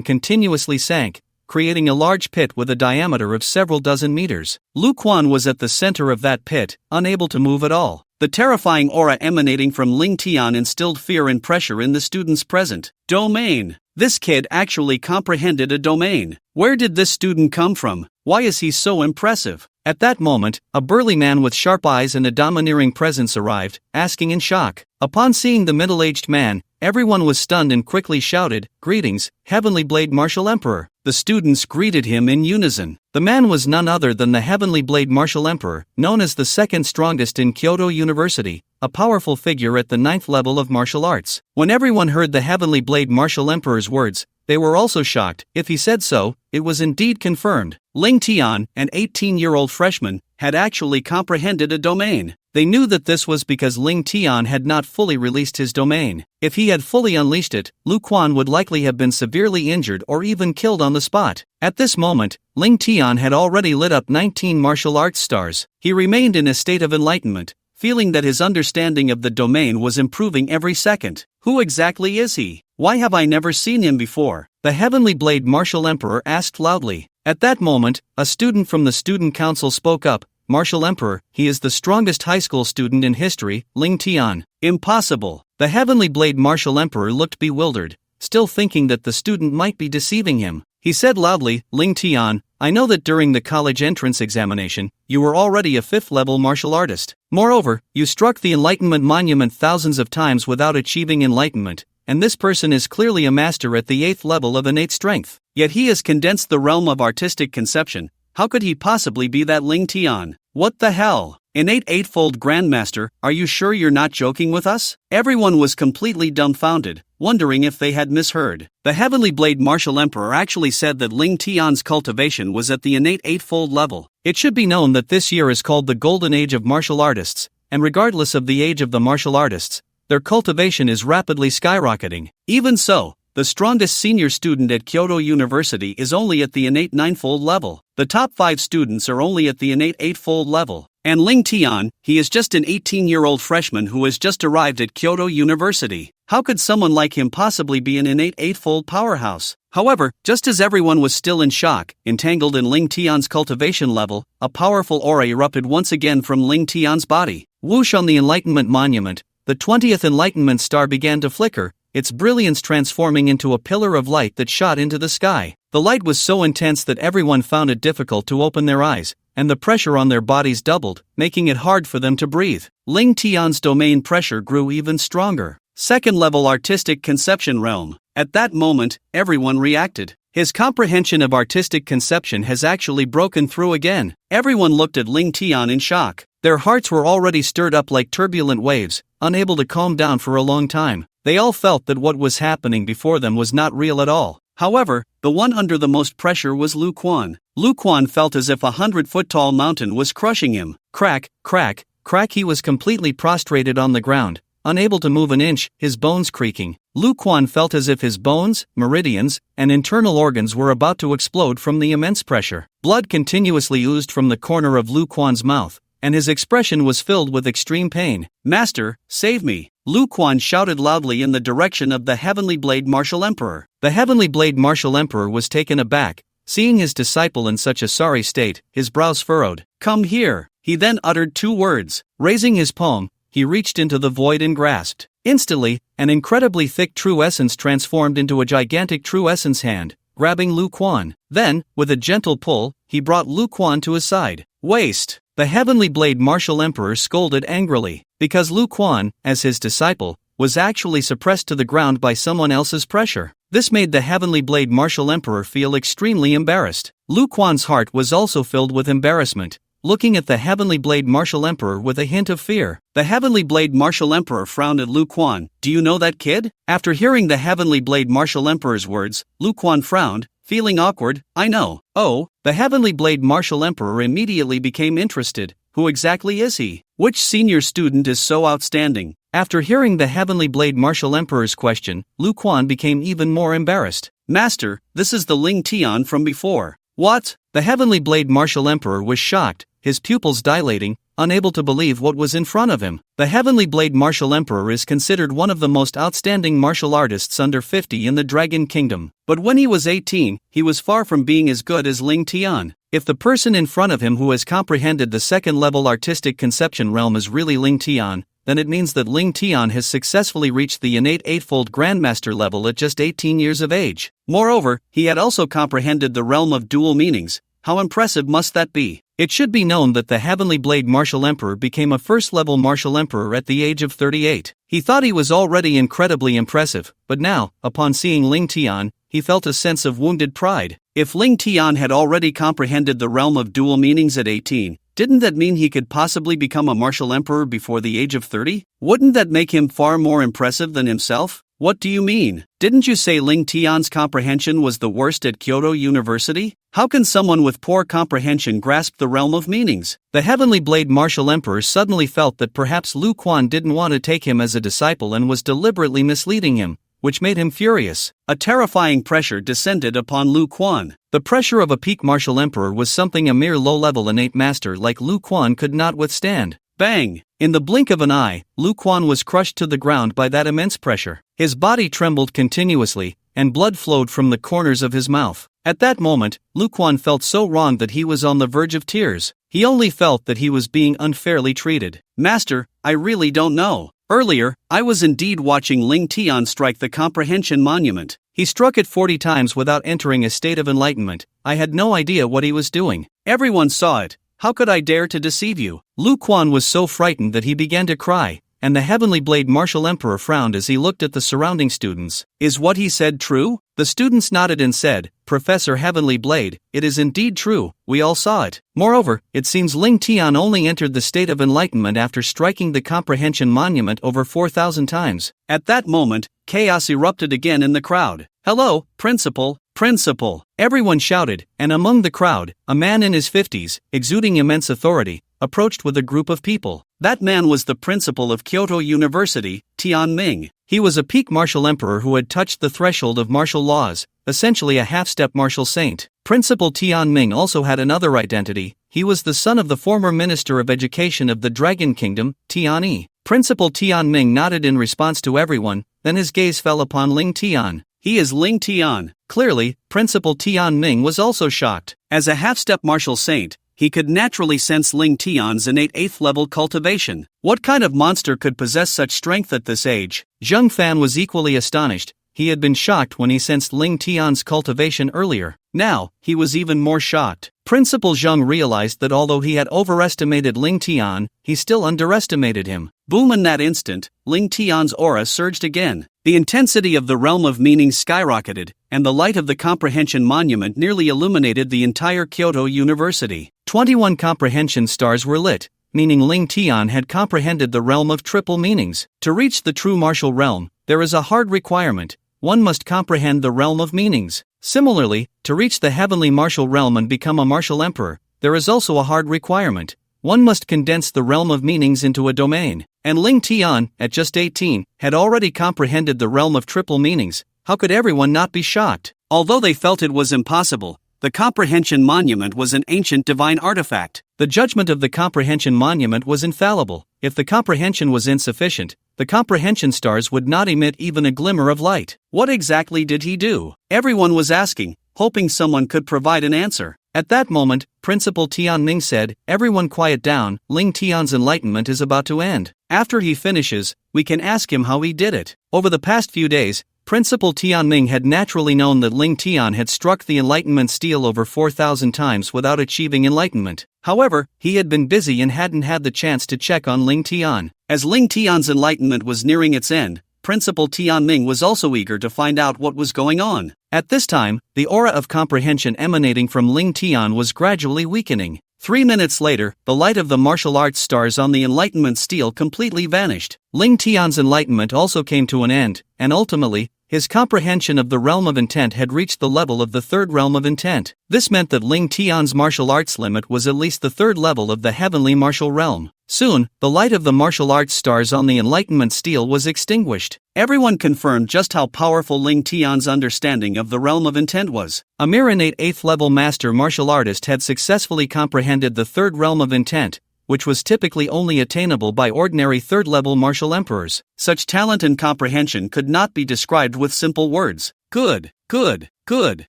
continuously sank, creating a large pit with a diameter of several dozen meters. Lu Ruan was at the center of that pit, unable to move at all. The terrifying aura emanating from Ling Tian instilled fear and pressure in the students present. Domain. This kid actually comprehended a domain. Where did this student come from? Why is he so impressive? At that moment, a burly man with sharp eyes and a domineering presence arrived, asking in shock. Upon seeing the middle-aged man, everyone was stunned and quickly shouted, "Greetings, Heavenly Blade Martial Emperor." The students greeted him in unison. The man was none other than the Heavenly Blade Martial Emperor, known as the second strongest in Kyoto University, a powerful figure at the 9th level of martial arts. When everyone heard the Heavenly Blade Martial Emperor's words, they were also shocked. If he said so, it was indeed confirmed. Ling Tian, an 18-year-old freshman, had actually comprehended a domain. They knew that this was because Ling Tian had not fully released his domain. If he had fully unleashed it, Lu Ruan would likely have been severely injured or even killed on the spot. At this moment, Ling Tian had already lit up 19 martial arts stars. He remained in a state of enlightenment, feeling that his understanding of the domain was improving every second. Who exactly is he? Why have I never seen him before? The Heavenly Blade Martial Emperor asked loudly. At that moment, a student from the student council spoke up, martial emperor, he is the strongest high school student in history, Ling Tian. Impossible. The Heavenly Blade martial emperor looked bewildered, still thinking that the student might be deceiving him. He said loudly, Ling Tian, I know that during the college entrance examination, you were already a 5th level martial artist. Moreover, you struck the Enlightenment Monument thousands of times without achieving enlightenment, and this person is clearly a master at the 8th level of innate strength. Yet he has condensed the realm of artistic conception. How could he possibly be that Ling Tian? What the hell? Innate eightfold grandmaster, are you sure you're not joking with us? Everyone was completely dumbfounded, wondering if they had misheard. The Heavenly Blade martial emperor actually said that Ling Tian's cultivation was at the innate eightfold level. It should be known that this year is called the Golden Age of Martial Artists, and regardless of the age of the martial artists, their cultivation is rapidly skyrocketing. Even so, the strongest senior student at Kyoto University is only at the innate ninefold level. The top 5 students are only at the innate eightfold level. And Ling Tian, he is just an 18-year-old freshman who has just arrived at Kyoto University. How could someone like him possibly be an innate eightfold powerhouse? However, just as everyone was still in shock, entangled in Ling Tian's cultivation level, a powerful aura erupted once again from Ling Tian's body. Whoosh on the Enlightenment Monument, the 20th Enlightenment star began to flicker, its brilliance transforming into a pillar of light that shot into the sky. The light was so intense that everyone found it difficult to open their eyes, and the pressure on their bodies doubled, making it hard for them to breathe. Ling Tian's domain pressure grew even stronger. 2nd level artistic conception realm. At that moment, everyone reacted. His comprehension of artistic conception has actually broken through again. Everyone looked at Ling Tian in shock. Their hearts were already stirred up like turbulent waves, unable to calm down for a long time. They all felt that what was happening before them was not real at all. However, the one under the most pressure was Lu Ruan. Lu Ruan felt as if a 100-foot-tall mountain was crushing him. Crack, crack, crack. He was completely prostrated on the ground, unable to move an inch, his bones creaking. Lu Ruan felt as if his bones, meridians, and internal organs were about to explode from the immense pressure. Blood continuously oozed from the corner of Lu Ruan's mouth, and his expression was filled with extreme pain. Master, save me! Lu Ruan shouted loudly in the direction of the Heavenly Blade martial emperor. The Heavenly Blade martial emperor was taken aback, seeing his disciple in such a sorry state, his brows furrowed. Come here! He then uttered 2 words. Raising his palm, he reached into the void and grasped. Instantly, an incredibly thick true essence transformed into a gigantic true essence hand, grabbing Lu Ruan. Then, with a gentle pull, he brought Lu Ruan to his side. Waste! The Heavenly Blade martial emperor scolded angrily, because Lu Ruan, as his disciple, was actually suppressed to the ground by someone else's pressure. This made the Heavenly Blade martial emperor feel extremely embarrassed. Lu Ruan's heart was also filled with embarrassment, looking at the Heavenly Blade martial emperor with a hint of fear. The Heavenly Blade martial emperor frowned at Lu Ruan. Do you know that kid? After hearing the Heavenly Blade martial emperor's words, Lu Ruan frowned, feeling awkward. I know. Oh, the Heavenly Blade martial emperor immediately became interested. Who exactly is he? Which senior student is so outstanding? After hearing the Heavenly Blade martial emperor's question, Lu Ruan became even more embarrassed. Master, this is the Ling Tian from before. What? The Heavenly Blade martial emperor was shocked, his pupils dilating, unable to believe what was in front of him. The Heavenly Blade martial emperor is considered one of the most outstanding martial artists under 50 in the Dragon Kingdom. But when he was 18, he was far from being as good as Ling Tian. If the person in front of him who has comprehended the 2nd level artistic conception realm is really Ling Tian, then it means that Ling Tian has successfully reached the innate eightfold grandmaster level at just 18 years of age. Moreover, he had also comprehended the realm of dual meanings. How impressive must that be? It should be known that the Heavenly Blade martial emperor became a 1st level martial emperor at the age of 38. He thought he was already incredibly impressive, but now, upon seeing Ling Tian, he felt a sense of wounded pride. If Ling Tian had already comprehended the realm of dual meanings at 18, didn't that mean he could possibly become a martial emperor before the age of 30? Wouldn't that make him far more impressive than himself? What do you mean? Didn't you say Ling Tian's comprehension was the worst at Kyoto University? How can someone with poor comprehension grasp the realm of meanings? The Heavenly Blade martial emperor suddenly felt that perhaps Lu Ruan didn't want to take him as a disciple and was deliberately misleading him, which made him furious. A terrifying pressure descended upon Lu Ruan. The pressure of a peak martial emperor was something a mere low-level innate master like Lu Ruan could not withstand. Bang! In the blink of an eye, Lu Ruan was crushed to the ground by that immense pressure. His body trembled continuously, and blood flowed from the corners of his mouth. At that moment, Lu Ruan felt so wrong that he was on the verge of tears. He only felt that he was being unfairly treated. Master, I really don't know. Earlier, I was indeed watching Ling Tian strike the comprehension monument. He struck it 40 times without entering a state of enlightenment. I had no idea what he was doing. Everyone saw it. How could I dare to deceive you? Lu Ruan was so frightened that he began to cry, and the Heavenly Blade Martial Emperor frowned as he looked at the surrounding students. Is what he said true? The students nodded and said, Professor Heavenly Blade, it is indeed true, we all saw it. Moreover, it seems Ling Tian only entered the state of enlightenment after striking the comprehension monument over 4,000 times. At that moment, chaos erupted again in the crowd. Hello, Principal, Principal! Everyone shouted, and among the crowd, a man in his 50s, exuding immense authority, approached with a group of people. That man was the principal of Kyoto University, Tian Ming. He was a peak martial emperor who had touched the threshold of martial laws, essentially a half-step martial saint. Principal Tian Ming also had another identity. He was the son of the former Minister of Education of the Dragon Kingdom, Tian Yi. Principal Tian Ming nodded in response to everyone, then his gaze fell upon Ling Tian. He is Ling Tian. Clearly, Principal Tian Ming was also shocked. As a half-step martial saint, he could naturally sense Ling Tian's innate 8th level cultivation. What kind of monster could possess such strength at this age? Zheng Fan was equally astonished. He had been shocked when he sensed Ling Tian's cultivation earlier. Now, he was even more shocked. Principal Zheng realized that although he had overestimated Ling Tian, he still underestimated him. Boom! In that instant, Ling Tian's aura surged again. The intensity of the realm of meaning skyrocketed, and the light of the comprehension monument nearly illuminated the entire Kyoto University. 21 comprehension stars were lit, meaning Ling Tian had comprehended the realm of triple meanings. To reach the true martial realm, there is a hard requirement. One must comprehend the realm of meanings. Similarly, to reach the heavenly martial realm and become a martial emperor, there is also a hard requirement. One must condense the realm of meanings into a domain. And Ling Tian, at just 18, had already comprehended the realm of triple meanings. How could everyone not be shocked? Although they felt it was impossible, the comprehension monument was an ancient divine artifact. The judgment of the comprehension monument was infallible. If the comprehension was insufficient, the comprehension stars would not emit even a glimmer of light. What exactly did he do? Everyone was asking, hoping someone could provide an answer. At that moment, Principal Tian Ming said, Everyone quiet down, Ling Tian's enlightenment is about to end. After he finishes, we can ask him how he did it. Over the past few days, Principal Tian Ming had naturally known that Ling Tian had struck the enlightenment steel over 4,000 times without achieving enlightenment. However, he had been busy and hadn't had the chance to check on Ling Tian. As Ling Tian's enlightenment was nearing its end, Principal Tian Ming was also eager to find out what was going on. At this time, the aura of comprehension emanating from Ling Tian was gradually weakening. 3 minutes later, the light of the martial arts stars on the enlightenment steel completely vanished. Ling Tian's enlightenment also came to an end, and ultimately, his comprehension of the realm of intent had reached the level of the third realm of intent. This meant that Ling Tian's martial arts limit was at least the third level of the heavenly martial realm. Soon, the light of the martial arts stars on the enlightenment steel was extinguished. Everyone confirmed just how powerful Ling Tian's understanding of the realm of intent was. A mere innate 8th level master martial artist had successfully comprehended the third realm of intent, which was typically only attainable by ordinary third-level martial emperors. Such talent and comprehension could not be described with simple words. Good, good, good.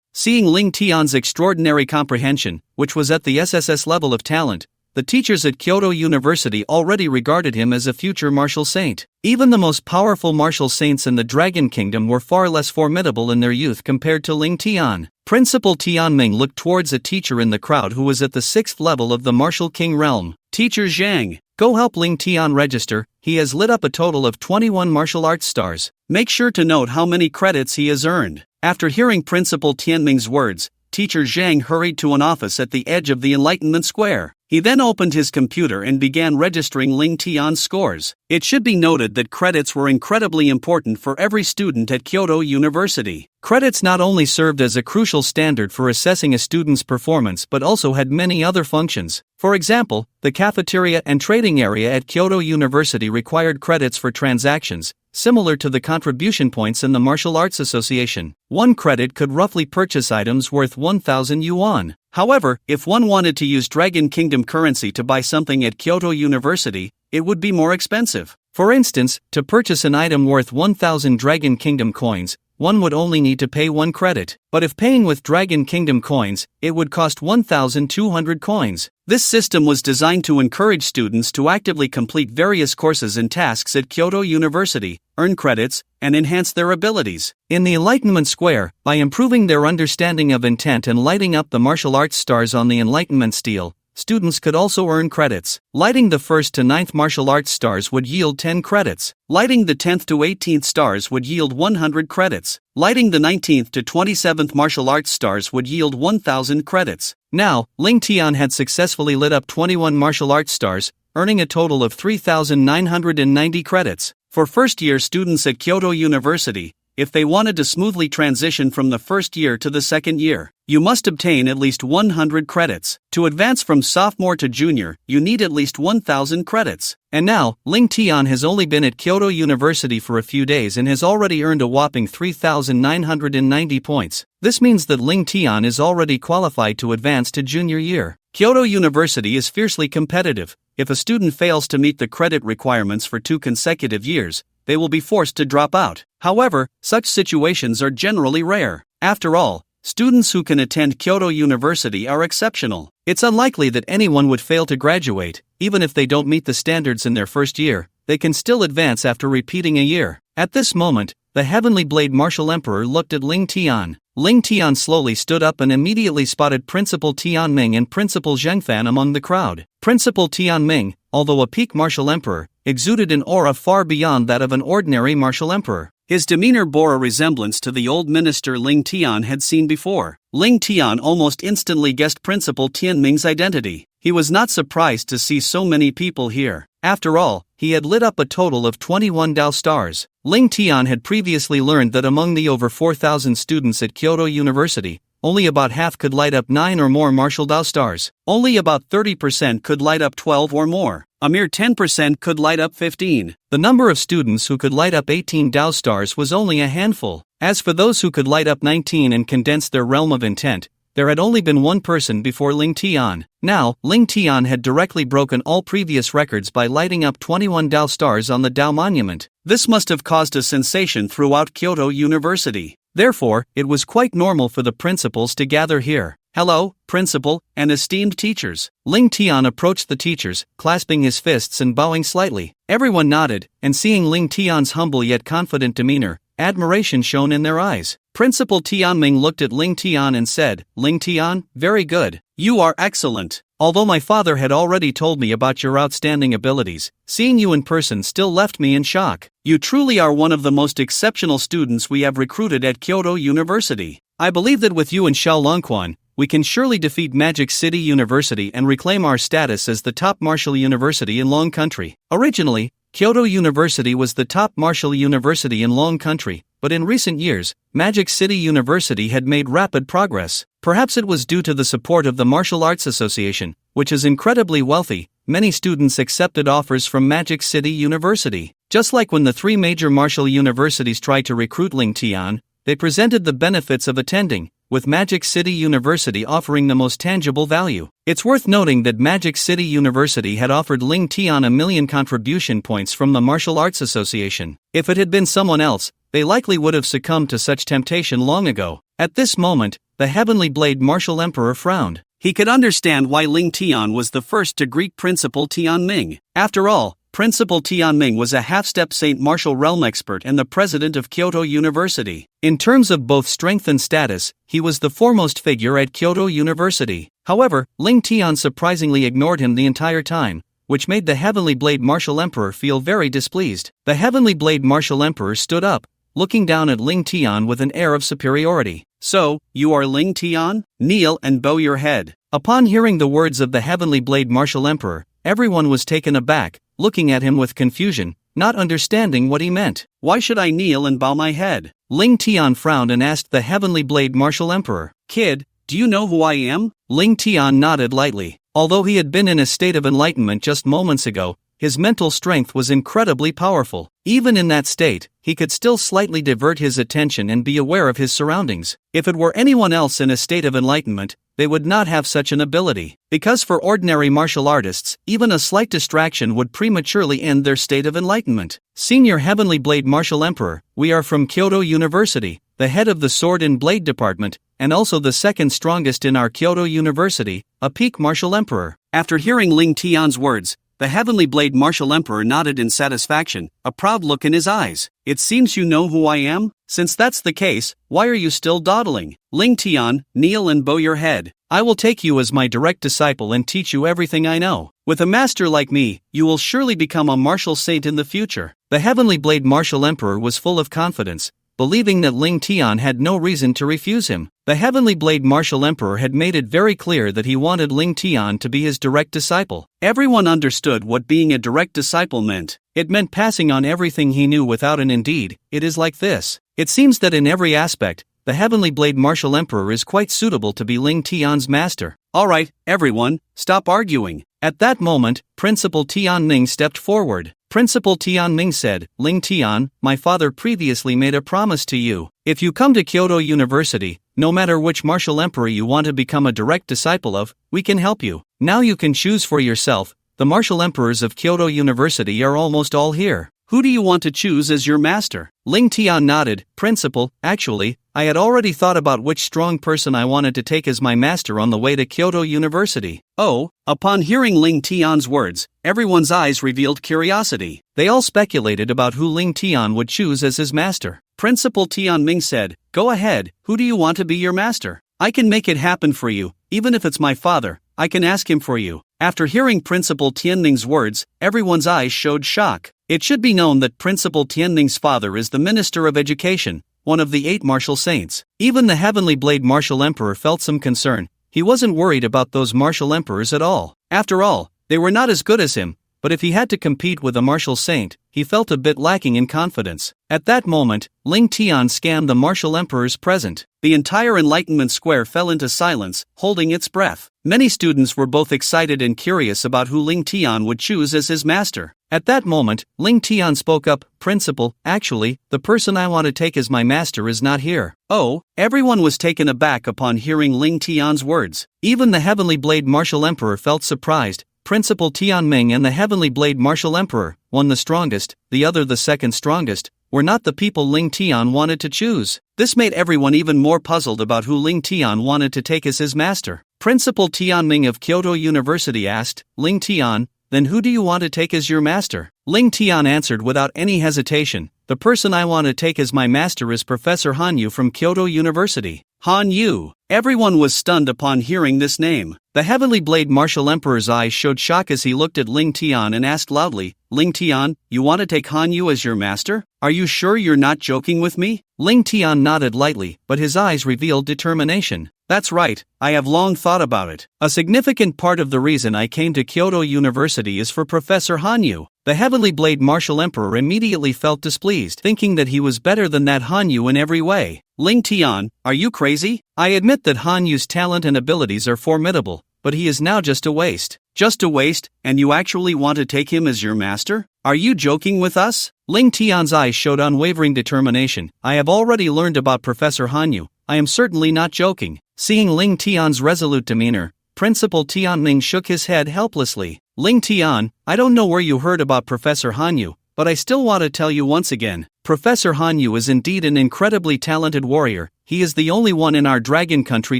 Seeing Ling Tian's extraordinary comprehension, which was at the SSS level of talent, the teachers at Kyoto University already regarded him as a future martial saint. Even the most powerful martial saints in the Dragon Kingdom were far less formidable in their youth compared to Ling Tian. Principal Tian Ming looked towards a teacher in the crowd who was at the 6th level of the Martial King realm. Teacher Zhang, go help Ling Tian register. He has lit up a total of 21 martial arts stars. Make sure to note how many credits he has earned. After hearing Principal Tian Ming's words, Teacher Zhang hurried to an office at the edge of the Enlightenment Square. He then opened his computer and began registering Ling Tian's scores. It should be noted that credits were incredibly important for every student at Kyoto University. Credits not only served as a crucial standard for assessing a student's performance but also had many other functions. For example, the cafeteria and trading area at Kyoto University required credits for transactions, similar to the contribution points in the Martial Arts Association. 1 credit could roughly purchase items worth 1,000 yuan. However, if one wanted to use Dragon Kingdom currency to buy something at Kyoto University, it would be more expensive. For instance, to purchase an item worth 1,000 Dragon Kingdom coins, one would only need to pay 1 credit. But if paying with Dragon Kingdom coins, it would cost 1,200 coins. This system was designed to encourage students to actively complete various courses and tasks at Kyoto University, earn credits, and enhance their abilities. In the Enlightenment Square, by improving their understanding of intent and lighting up the martial arts stars on the Enlightenment stele, students could also earn credits. Lighting the 1st to 9th martial arts stars would yield 10 credits. Lighting the 10th to 18th stars would yield 100 credits. Lighting the 19th to 27th martial arts stars would yield 1,000 credits. Now, Ling Tian had successfully lit up 21 martial arts stars, earning a total of 3,990 credits. For first-year students at Kyoto University, if they wanted to smoothly transition from the first year to the second year, you must obtain at least 100 credits. To advance from sophomore to junior, you need at least 1,000 credits. And now, Ling Tian has only been at Kyoto University for a few days and has already earned a whopping 3,990 points. This means that Ling Tian is already qualified to advance to junior year. Kyoto University is fiercely competitive. If a student fails to meet the credit requirements for 2 consecutive years, they will be forced to drop out. However, such situations are generally rare. After all, students who can attend Kyoto University are exceptional. It's unlikely that anyone would fail to graduate. Even if they don't meet the standards in their first year, they can still advance after repeating a year. At this moment, the Heavenly Blade Martial Emperor looked at Ling Tian. Ling Tian slowly stood up and immediately spotted Principal Tianming and Principal Zhengfan among the crowd. Principal Tianming, although a peak martial emperor, exuded an aura far beyond that of an ordinary martial emperor. His demeanor bore a resemblance to the old minister Ling Tian had seen before. Ling Tian almost instantly guessed Principal Tianming's identity. He was not surprised to see so many people here. After all, he had lit up a total of 21 Dao stars. Ling Tian had previously learned that among the over 4,000 students at Kyoto University, only about half could light up 9 or more martial Dao stars. Only about 30% could light up 12 or more. A mere 10% could light up 15. The number of students who could light up 18 Dao stars was only a handful. As for those who could light up 19 and condense their realm of intent, there had only been one person before Ling Tian. Now, Ling Tian had directly broken all previous records by lighting up 21 Dao stars on the Dao Monument. This must have caused a sensation throughout Kyoto University. Therefore, it was quite normal for the principals to gather here. Hello, principal, and esteemed teachers. Ling Tian approached the teachers, clasping his fists and bowing slightly. Everyone nodded, and seeing Ling Tian's humble yet confident demeanor, admiration shone in their eyes. Principal Tianming looked at Ling Tian and said, "Ling Tian, very good. You are excellent. Although my father had already told me about your outstanding abilities, seeing you in person still left me in shock. You truly are one of the most exceptional students we have recruited at Kyoto University. I believe that with you and Xiaolongquan, we can surely defeat Magic City University and reclaim our status as the top martial university in Long Country." Originally, Kyoto University was the top martial university in Long Country, but in recent years, Magic City University had made rapid progress. Perhaps it was due to the support of the Martial Arts Association, which is incredibly wealthy. Many students accepted offers from Magic City University. Just like when the 3 major martial universities tried to recruit Ling Tian, they presented the benefits of attending, with Magic City University offering the most tangible value. It's worth noting that Magic City University had offered Ling Tian 1,000,000 contribution points from the Martial Arts Association. If it had been someone else, they likely would have succumbed to such temptation long ago. At this moment, the Heavenly Blade Martial Emperor frowned. He could understand why Ling Tian was the first to greet Principal Tianming. After all, Principal Tianming was a half-step Saint Martial Realm expert and the president of Kyoto University. In terms of both strength and status, he was the foremost figure at Kyoto University. However, Ling Tian surprisingly ignored him the entire time, which made the Heavenly Blade Martial Emperor feel very displeased. The Heavenly Blade Martial Emperor stood up, looking down at Ling Tian with an air of superiority. "So, you are Ling Tian? Kneel and bow your head." Upon hearing the words of the Heavenly Blade Martial Emperor, everyone was taken aback, looking at him with confusion, not understanding what he meant. "Why should I kneel and bow my head?" Ling Tian frowned and asked the Heavenly Blade Martial Emperor, "Kid, do you know who I am?" Ling Tian nodded lightly. Although he had been in a state of enlightenment just moments ago, his mental strength was incredibly powerful. Even in that state, he could still slightly divert his attention and be aware of his surroundings. If it were anyone else in a state of enlightenment, they would not have such an ability. Because for ordinary martial artists, even a slight distraction would prematurely end their state of enlightenment. "Senior Heavenly Blade Martial Emperor, we are from Kyoto University. the head of the sword and blade department, and also the second strongest in our Kyoto University, a peak martial emperor. After hearing Ling Tian's words, the Heavenly Blade Martial Emperor nodded in satisfaction, a proud look in his eyes. It seems you know who I am? Since that's the case, why are you still dawdling? Ling Tian, kneel and bow your head. I will take you as my direct disciple and teach you everything I know. With a master like me, you will surely become a martial saint in the future. The Heavenly Blade Martial Emperor was full of confidence, believing that Ling Tian had no reason to refuse him. The Heavenly Blade Martial Emperor had made it very clear that he wanted Ling Tian to be his direct disciple. Everyone understood what being a direct disciple meant. It meant passing on everything he knew without an indeed. It is like this. It seems that in every aspect, the Heavenly Blade Martial Emperor is quite suitable to be Ling Tian's master. Alright, everyone, stop arguing. At that moment, Principal Tianming stepped forward. Principal Tianming said, Ling Tian, my father previously made a promise to you. If you come to Kyoto University, no matter which martial emperor you want to become a direct disciple of, we can help you. Now you can choose for yourself. The martial emperors of Kyoto University are almost all here. Who do you want to choose as your master? Ling Tian nodded. Principal, actually, I had already thought about which strong person I wanted to take as my master on the way to Kyoto University. Oh, upon hearing Ling Tian's words, everyone's eyes revealed curiosity. They all speculated about who Ling Tian would choose as his master. Principal Tianming said, go ahead, who do you want to be your master? I can make it happen for you, even if it's my father, I can ask him for you. After hearing Principal Tianming's words, everyone's eyes showed shock. It should be known that Principal Tianming's father is the Minister of Education, one of the 8 martial saints. Even the Heavenly Blade Martial Emperor felt some concern. He wasn't worried about those martial emperors at all. After all, they were not as good as him, but if he had to compete with a martial saint, he felt a bit lacking in confidence. At that moment, Ling Tian scanned the martial emperors present. The entire Enlightenment Square fell into silence, holding its breath. Many students were both excited and curious about who Ling Tian would choose as his master. At that moment, Ling Tian spoke up, Principal, actually, the person I want to take as my master is not here. Oh, everyone was taken aback upon hearing Ling Tian's words. Even the Heavenly Blade Martial Emperor felt surprised. Principal Tianming and the Heavenly Blade Martial Emperor, one the strongest, the other the second strongest, were not the people Ling Tian wanted to choose. This made everyone even more puzzled about who Ling Tian wanted to take as his master. Principal Tianming of Kyoto University asked, Ling Tian, then who do you want to take as your master? Ling Tian answered without any hesitation, the person I want to take as my master is Professor Han Yu from Kyoto University. Han Yu. Everyone was stunned upon hearing this name. The Heavenly Blade Martial Emperor's eyes showed shock as he looked at Ling Tian and asked loudly, Ling Tian, you want to take Han Yu as your master? Are you sure you're not joking with me? Ling Tian nodded lightly, but his eyes revealed determination. That's right, I have long thought about it. A significant part of the reason I came to Kyoto University is for Professor Han Yu. The Heavenly Blade Martial Emperor immediately felt displeased, thinking that he was better than that Han Yu in every way. Ling Tian, are you crazy? I admit that Han Yu's talent and abilities are formidable, but he is now just a waste. Just a waste, and you actually want to take him as your master? Are you joking with us? Ling Tian's eyes showed unwavering determination. I have already learned about Professor Han Yu. I am certainly not joking. Seeing Ling Tian's resolute demeanor, Principal Tianming shook his head helplessly. Ling Tian, I don't know where you heard about Professor Han Yu, but I still want to tell you once again. Professor Han Yu is indeed an incredibly talented warrior. He is the only one in our dragon country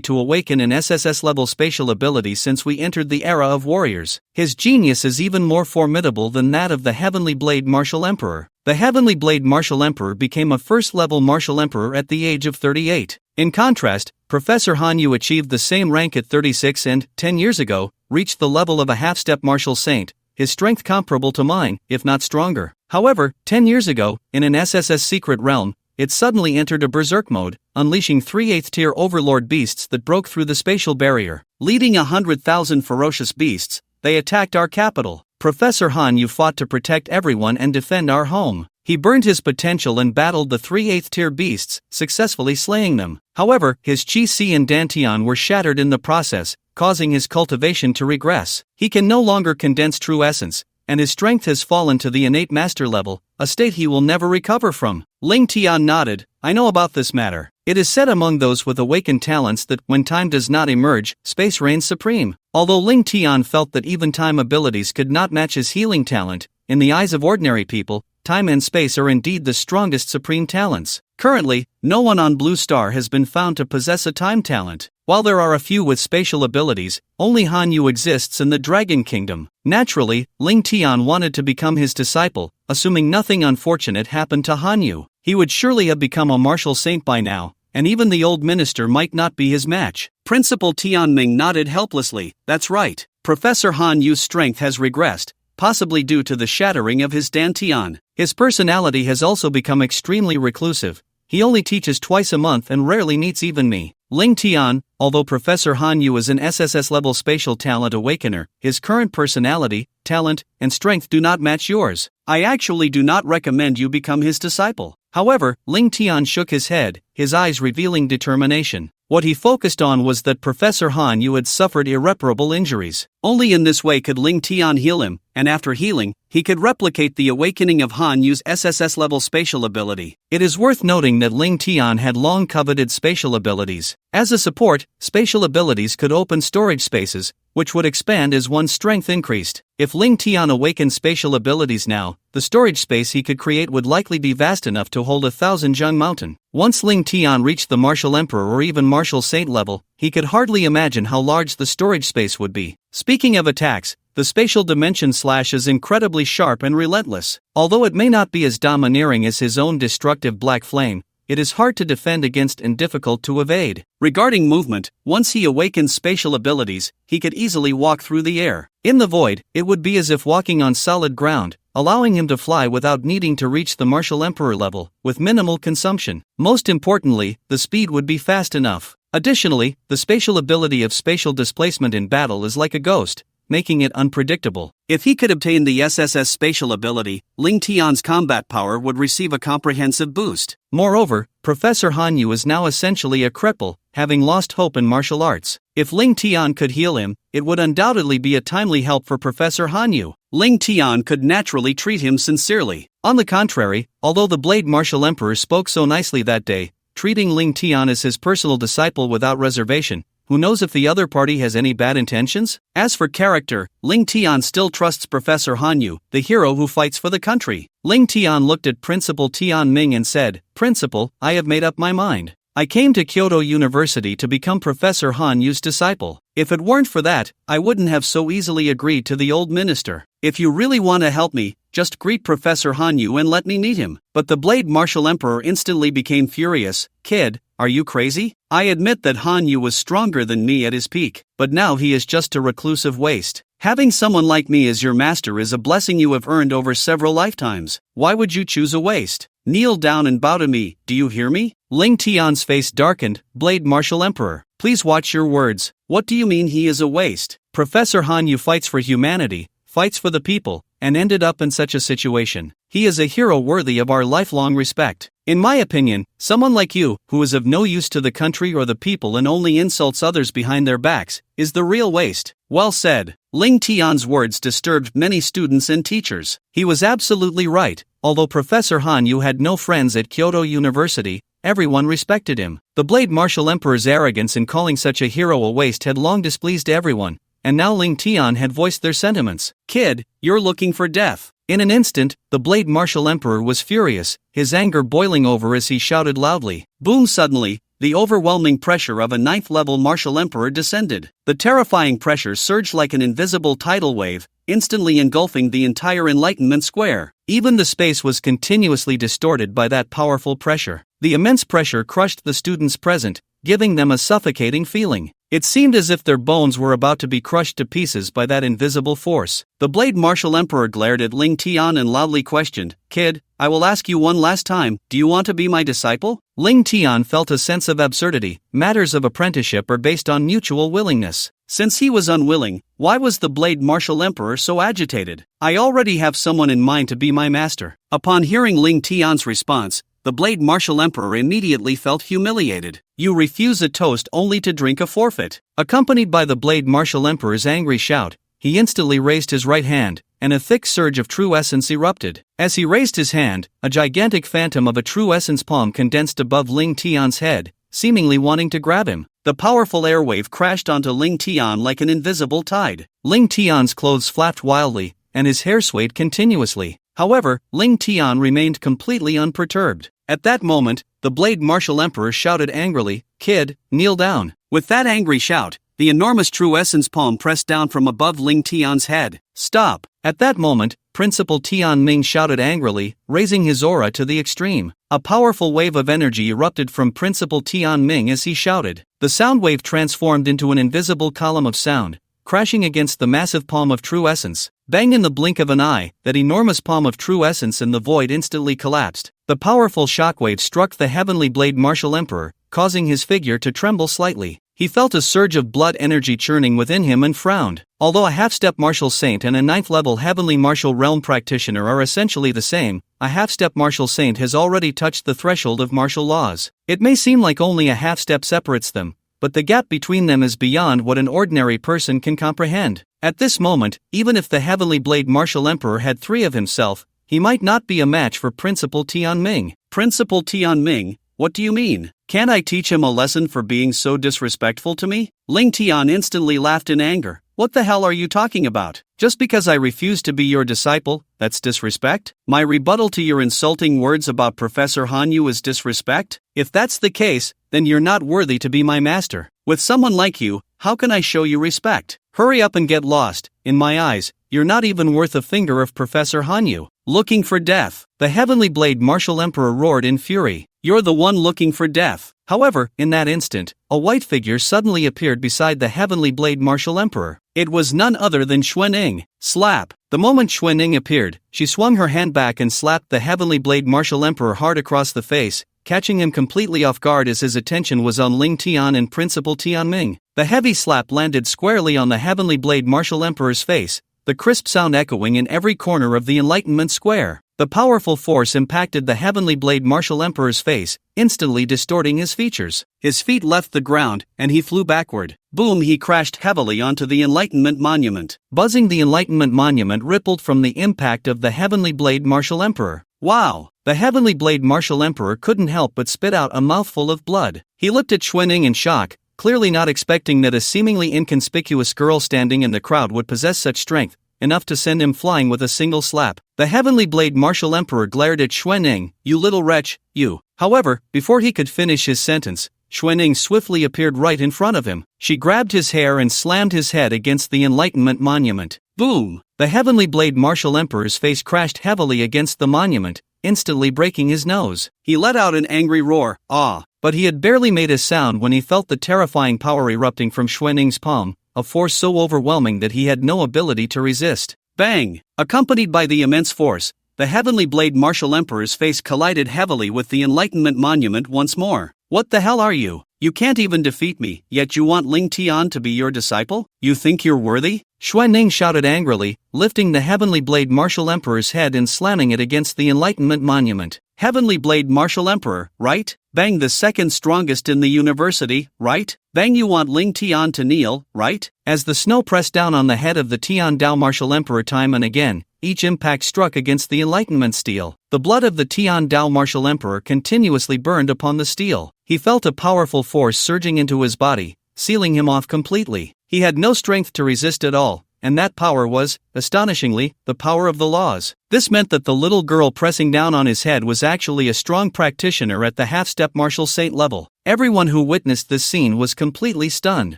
to awaken an SSS-level spatial ability since we entered the era of warriors. His genius is even more formidable than that of the Heavenly Blade Martial Emperor. The Heavenly Blade Martial Emperor became a first-level martial emperor at the age of 38. In contrast, Professor Han Yu achieved the same rank at 36 and, 10 years ago, reached the level of a half-step martial saint, his strength comparable to mine, if not stronger. However, 10 years ago, in an SSS secret realm, it suddenly entered a berserk mode, unleashing 3 8th-tier overlord beasts that broke through the spatial barrier. Leading 100,000 ferocious beasts, they attacked our capital. Professor Han Yu fought to protect everyone and defend our home. He burned his potential and battled the 3 8th-tier beasts, successfully slaying them. However, his Qi Si and Dantian were shattered in the process, causing his cultivation to regress. He can no longer condense true essence, and his strength has fallen to the innate master level, a state he will never recover from. Ling Tian nodded, I know about this matter. It is said among those with awakened talents that, when time does not emerge, space reigns supreme. Although Ling Tian felt that even time abilities could not match his healing talent, in the eyes of ordinary people, time and space are indeed the strongest supreme talents. Currently, no one on Blue Star has been found to possess a time talent. While there are a few with spatial abilities, only Han Yu exists in the Dragon Kingdom. Naturally, Ling Tian wanted to become his disciple, assuming nothing unfortunate happened to Han Yu. He would surely have become a martial saint by now, and even the old minister might not be his match. Principal Tian Ming nodded helplessly. That's right. Professor Han Yu's strength has regressed, possibly due to the shattering of his dantian. His personality has also become extremely reclusive. He only teaches twice a month and rarely meets even me. Ling Tian, although Professor Han Yu is an SSS-level spatial talent awakener, his current personality, talent, and strength do not match yours. I actually do not recommend you become his disciple. However, Ling Tian shook his head, his eyes revealing determination. What he focused on was that Professor Han Yu had suffered irreparable injuries. Only in this way could Ling Tian heal him, and after healing, he could replicate the awakening of Han Yu's SSS-level spatial ability. It is worth noting that Ling Tian had long coveted spatial abilities. As a support, spatial abilities could open storage spaces, which would expand as one's strength increased. If Ling Tian awakened spatial abilities now, the storage space he could create would likely be vast enough to hold 1,000 Zheng Mountain. Once Ling Tian reached the Martial Emperor or even Martial Saint level, he could hardly imagine how large the storage space would be. Speaking of attacks, the spatial dimension slash is incredibly sharp and relentless. Although it may not be as domineering as his own destructive black flame, it is hard to defend against and difficult to evade. Regarding movement, once he awakens spatial abilities, he could easily walk through the air. In the void, it would be as if walking on solid ground, allowing him to fly without needing to reach the Martial Emperor level, with minimal consumption. Most importantly, the speed would be fast enough. Additionally, the spatial ability of spatial displacement in battle is like a ghost, making it unpredictable. If he could obtain the SSS spatial ability, Ling Tian's combat power would receive a comprehensive boost. Moreover, Professor Han Yu is now essentially a cripple, having lost hope in martial arts. If Ling Tian could heal him, it would undoubtedly be a timely help for Professor Han Yu. Ling Tian could naturally treat him sincerely. On the contrary, although the Blade Martial Emperor spoke so nicely that day, treating Ling Tian as his personal disciple without reservation, who knows if the other party has any bad intentions? As for character, Ling Tian still trusts Professor Han Yu, the hero who fights for the country. Ling Tian looked at Principal Tian Ming and said, "Principal, I have made up my mind. I came to Kyoto University to become Professor Han Yu's disciple. If it weren't for that, I wouldn't have so easily agreed to the old minister. If you really want to help me, just greet Professor Han Yu and let me meet him." But the Blade Martial Emperor instantly became furious. "Kid, are you crazy? I admit that Han Yu was stronger than me at his peak, but now he is just a reclusive waste. Having someone like me as your master is a blessing you have earned over several lifetimes. Why would you choose a waste? Kneel down and bow to me, do you hear me?" Ling Tian's face darkened. "Blade Martial Emperor, please watch your words. What do you mean he is a waste? Professor Han Yu fights for humanity, fights for the people, and ended up in such a situation. He is a hero worthy of our lifelong respect. In my opinion, someone like you, who is of no use to the country or the people and only insults others behind their backs, is the real waste." Well said. Ling Tian's words disturbed many students and teachers. He was absolutely right. Although Professor Han Yu had no friends at Kyoto University, everyone respected him. The Blade Martial Emperor's arrogance in calling such a hero a waste had long displeased everyone, and now Ling Tian had voiced their sentiments. "Kid, you're looking for death." In an instant, the Blade Martial Emperor was furious, his anger boiling over as he shouted loudly. Boom! Suddenly, the overwhelming pressure of a 9th-level Martial Emperor descended. The terrifying pressure surged like an invisible tidal wave, instantly engulfing the entire Enlightenment Square. Even the space was continuously distorted by that powerful pressure. The immense pressure crushed the students present, giving them a suffocating feeling. It seemed as if their bones were about to be crushed to pieces by that invisible force. The Blade Martial Emperor glared at Ling Tian and loudly questioned, "Kid, I will ask you one last time, do you want to be my disciple?" Ling Tian felt a sense of absurdity. Matters of apprenticeship are based on mutual willingness. Since he was unwilling, why was the Blade Martial Emperor so agitated? "I already have someone in mind to be my master." Upon hearing Ling Tian's response, the Blade Martial Emperor immediately felt humiliated. "You refuse a toast only to drink a forfeit." Accompanied by the Blade Martial Emperor's angry shout, he instantly raised his right hand, and a thick surge of true essence erupted. As he raised his hand, a gigantic phantom of a true essence palm condensed above Ling Tian's head, seemingly wanting to grab him. The powerful airwave crashed onto Ling Tian like an invisible tide. Ling Tian's clothes flapped wildly, and his hair swayed continuously. However, Ling Tian remained completely unperturbed. At that moment, the Blade Martial Emperor shouted angrily, "Kid, kneel down." With that angry shout, the enormous True Essence palm pressed down from above Ling Tian's head. "Stop!" At that moment, Principal Tian Ming shouted angrily, raising his aura to the extreme. A powerful wave of energy erupted from Principal Tian Ming as he shouted. The sound wave transformed into an invisible column of sound, crashing against the massive palm of True Essence. Bang! In the blink of an eye, that enormous palm of True Essence in the void instantly collapsed. The powerful shockwave struck the Heavenly Blade Martial Emperor, causing his figure to tremble slightly. He felt a surge of blood energy churning within him and frowned. Although a half-step martial saint and a 9th-level heavenly martial realm practitioner are essentially the same, a half-step martial saint has already touched the threshold of martial laws. It may seem like only a half-step separates them, but the gap between them is beyond what an ordinary person can comprehend. At this moment, even if the Heavenly Blade Martial Emperor had 3 of himself, he might not be a match for Principal Tian Ming. "Principal Tian Ming, what do you mean? Can't I teach him a lesson for being so disrespectful to me?" Ling Tian instantly laughed in anger. "What the hell are you talking about? Just because I refuse to be your disciple, that's disrespect? My rebuttal to your insulting words about Professor Hanyu is disrespect? If that's the case, then you're not worthy to be my master. With someone like you, how can I show you respect? Hurry up and get lost. In my eyes, you're not even worth a finger of Professor Hanyu." "Looking for death?" The Heavenly Blade Martial Emperor roared in fury. "You're the one looking for death." However, in that instant, a white figure suddenly appeared beside the Heavenly Blade Martial Emperor. It was none other than Xuanning. Slap! The moment Xuanning appeared, she swung her hand back and slapped the Heavenly Blade Martial Emperor hard across the face, catching him completely off guard as his attention was on Ling Tian and Principal Tian Ming. The heavy slap landed squarely on the Heavenly Blade Martial Emperor's face, the crisp sound echoing in every corner of the Enlightenment Square. The powerful force impacted the Heavenly Blade Martial Emperor's face, instantly distorting his features. His feet left the ground, and he flew backward. Boom! He crashed heavily onto the Enlightenment Monument. Buzzing, the Enlightenment Monument rippled from the impact of the Heavenly Blade Martial Emperor. Wow! The Heavenly Blade Martial Emperor couldn't help but spit out a mouthful of blood. He looked at Xuanning in shock, clearly not expecting that a seemingly inconspicuous girl standing in the crowd would possess such strength, enough to send him flying with a single slap. The Heavenly Blade Martial Emperor glared at Xuanning. "You little wretch, you." However, before he could finish his sentence, Xuanning swiftly appeared right in front of him. She grabbed his hair and slammed his head against the Enlightenment Monument. Boom! The Heavenly Blade Martial Emperor's face crashed heavily against the monument, instantly breaking his nose. He let out an angry roar, "Ah!" But he had barely made a sound when he felt the terrifying power erupting from Xuanning's palm, a force so overwhelming that he had no ability to resist. Bang! Accompanied by the immense force, the Heavenly Blade Martial Emperor's face collided heavily with the Enlightenment Monument once more. "What the hell are you? You can't even defeat me, yet you want Ling Tian to be your disciple? You think you're worthy?" Xuanning shouted angrily, lifting the Heavenly Blade Martial Emperor's head and slamming it against the Enlightenment Monument. "Heavenly Blade Martial Emperor, right? Bang, the second strongest in the university, right? Bang, you want Ling Tian to kneel, right?" As the snow pressed down on the head of the Tian Dao Martial Emperor time and again, each impact struck against the Enlightenment steel. The blood of the Tian Dao Martial Emperor continuously burned upon the steel. He felt a powerful force surging into his body, sealing him off completely. He had no strength to resist at all, and that power was, astonishingly, the power of the laws. This meant that the little girl pressing down on his head was actually a strong practitioner at the half-step martial saint level. Everyone who witnessed this scene was completely stunned.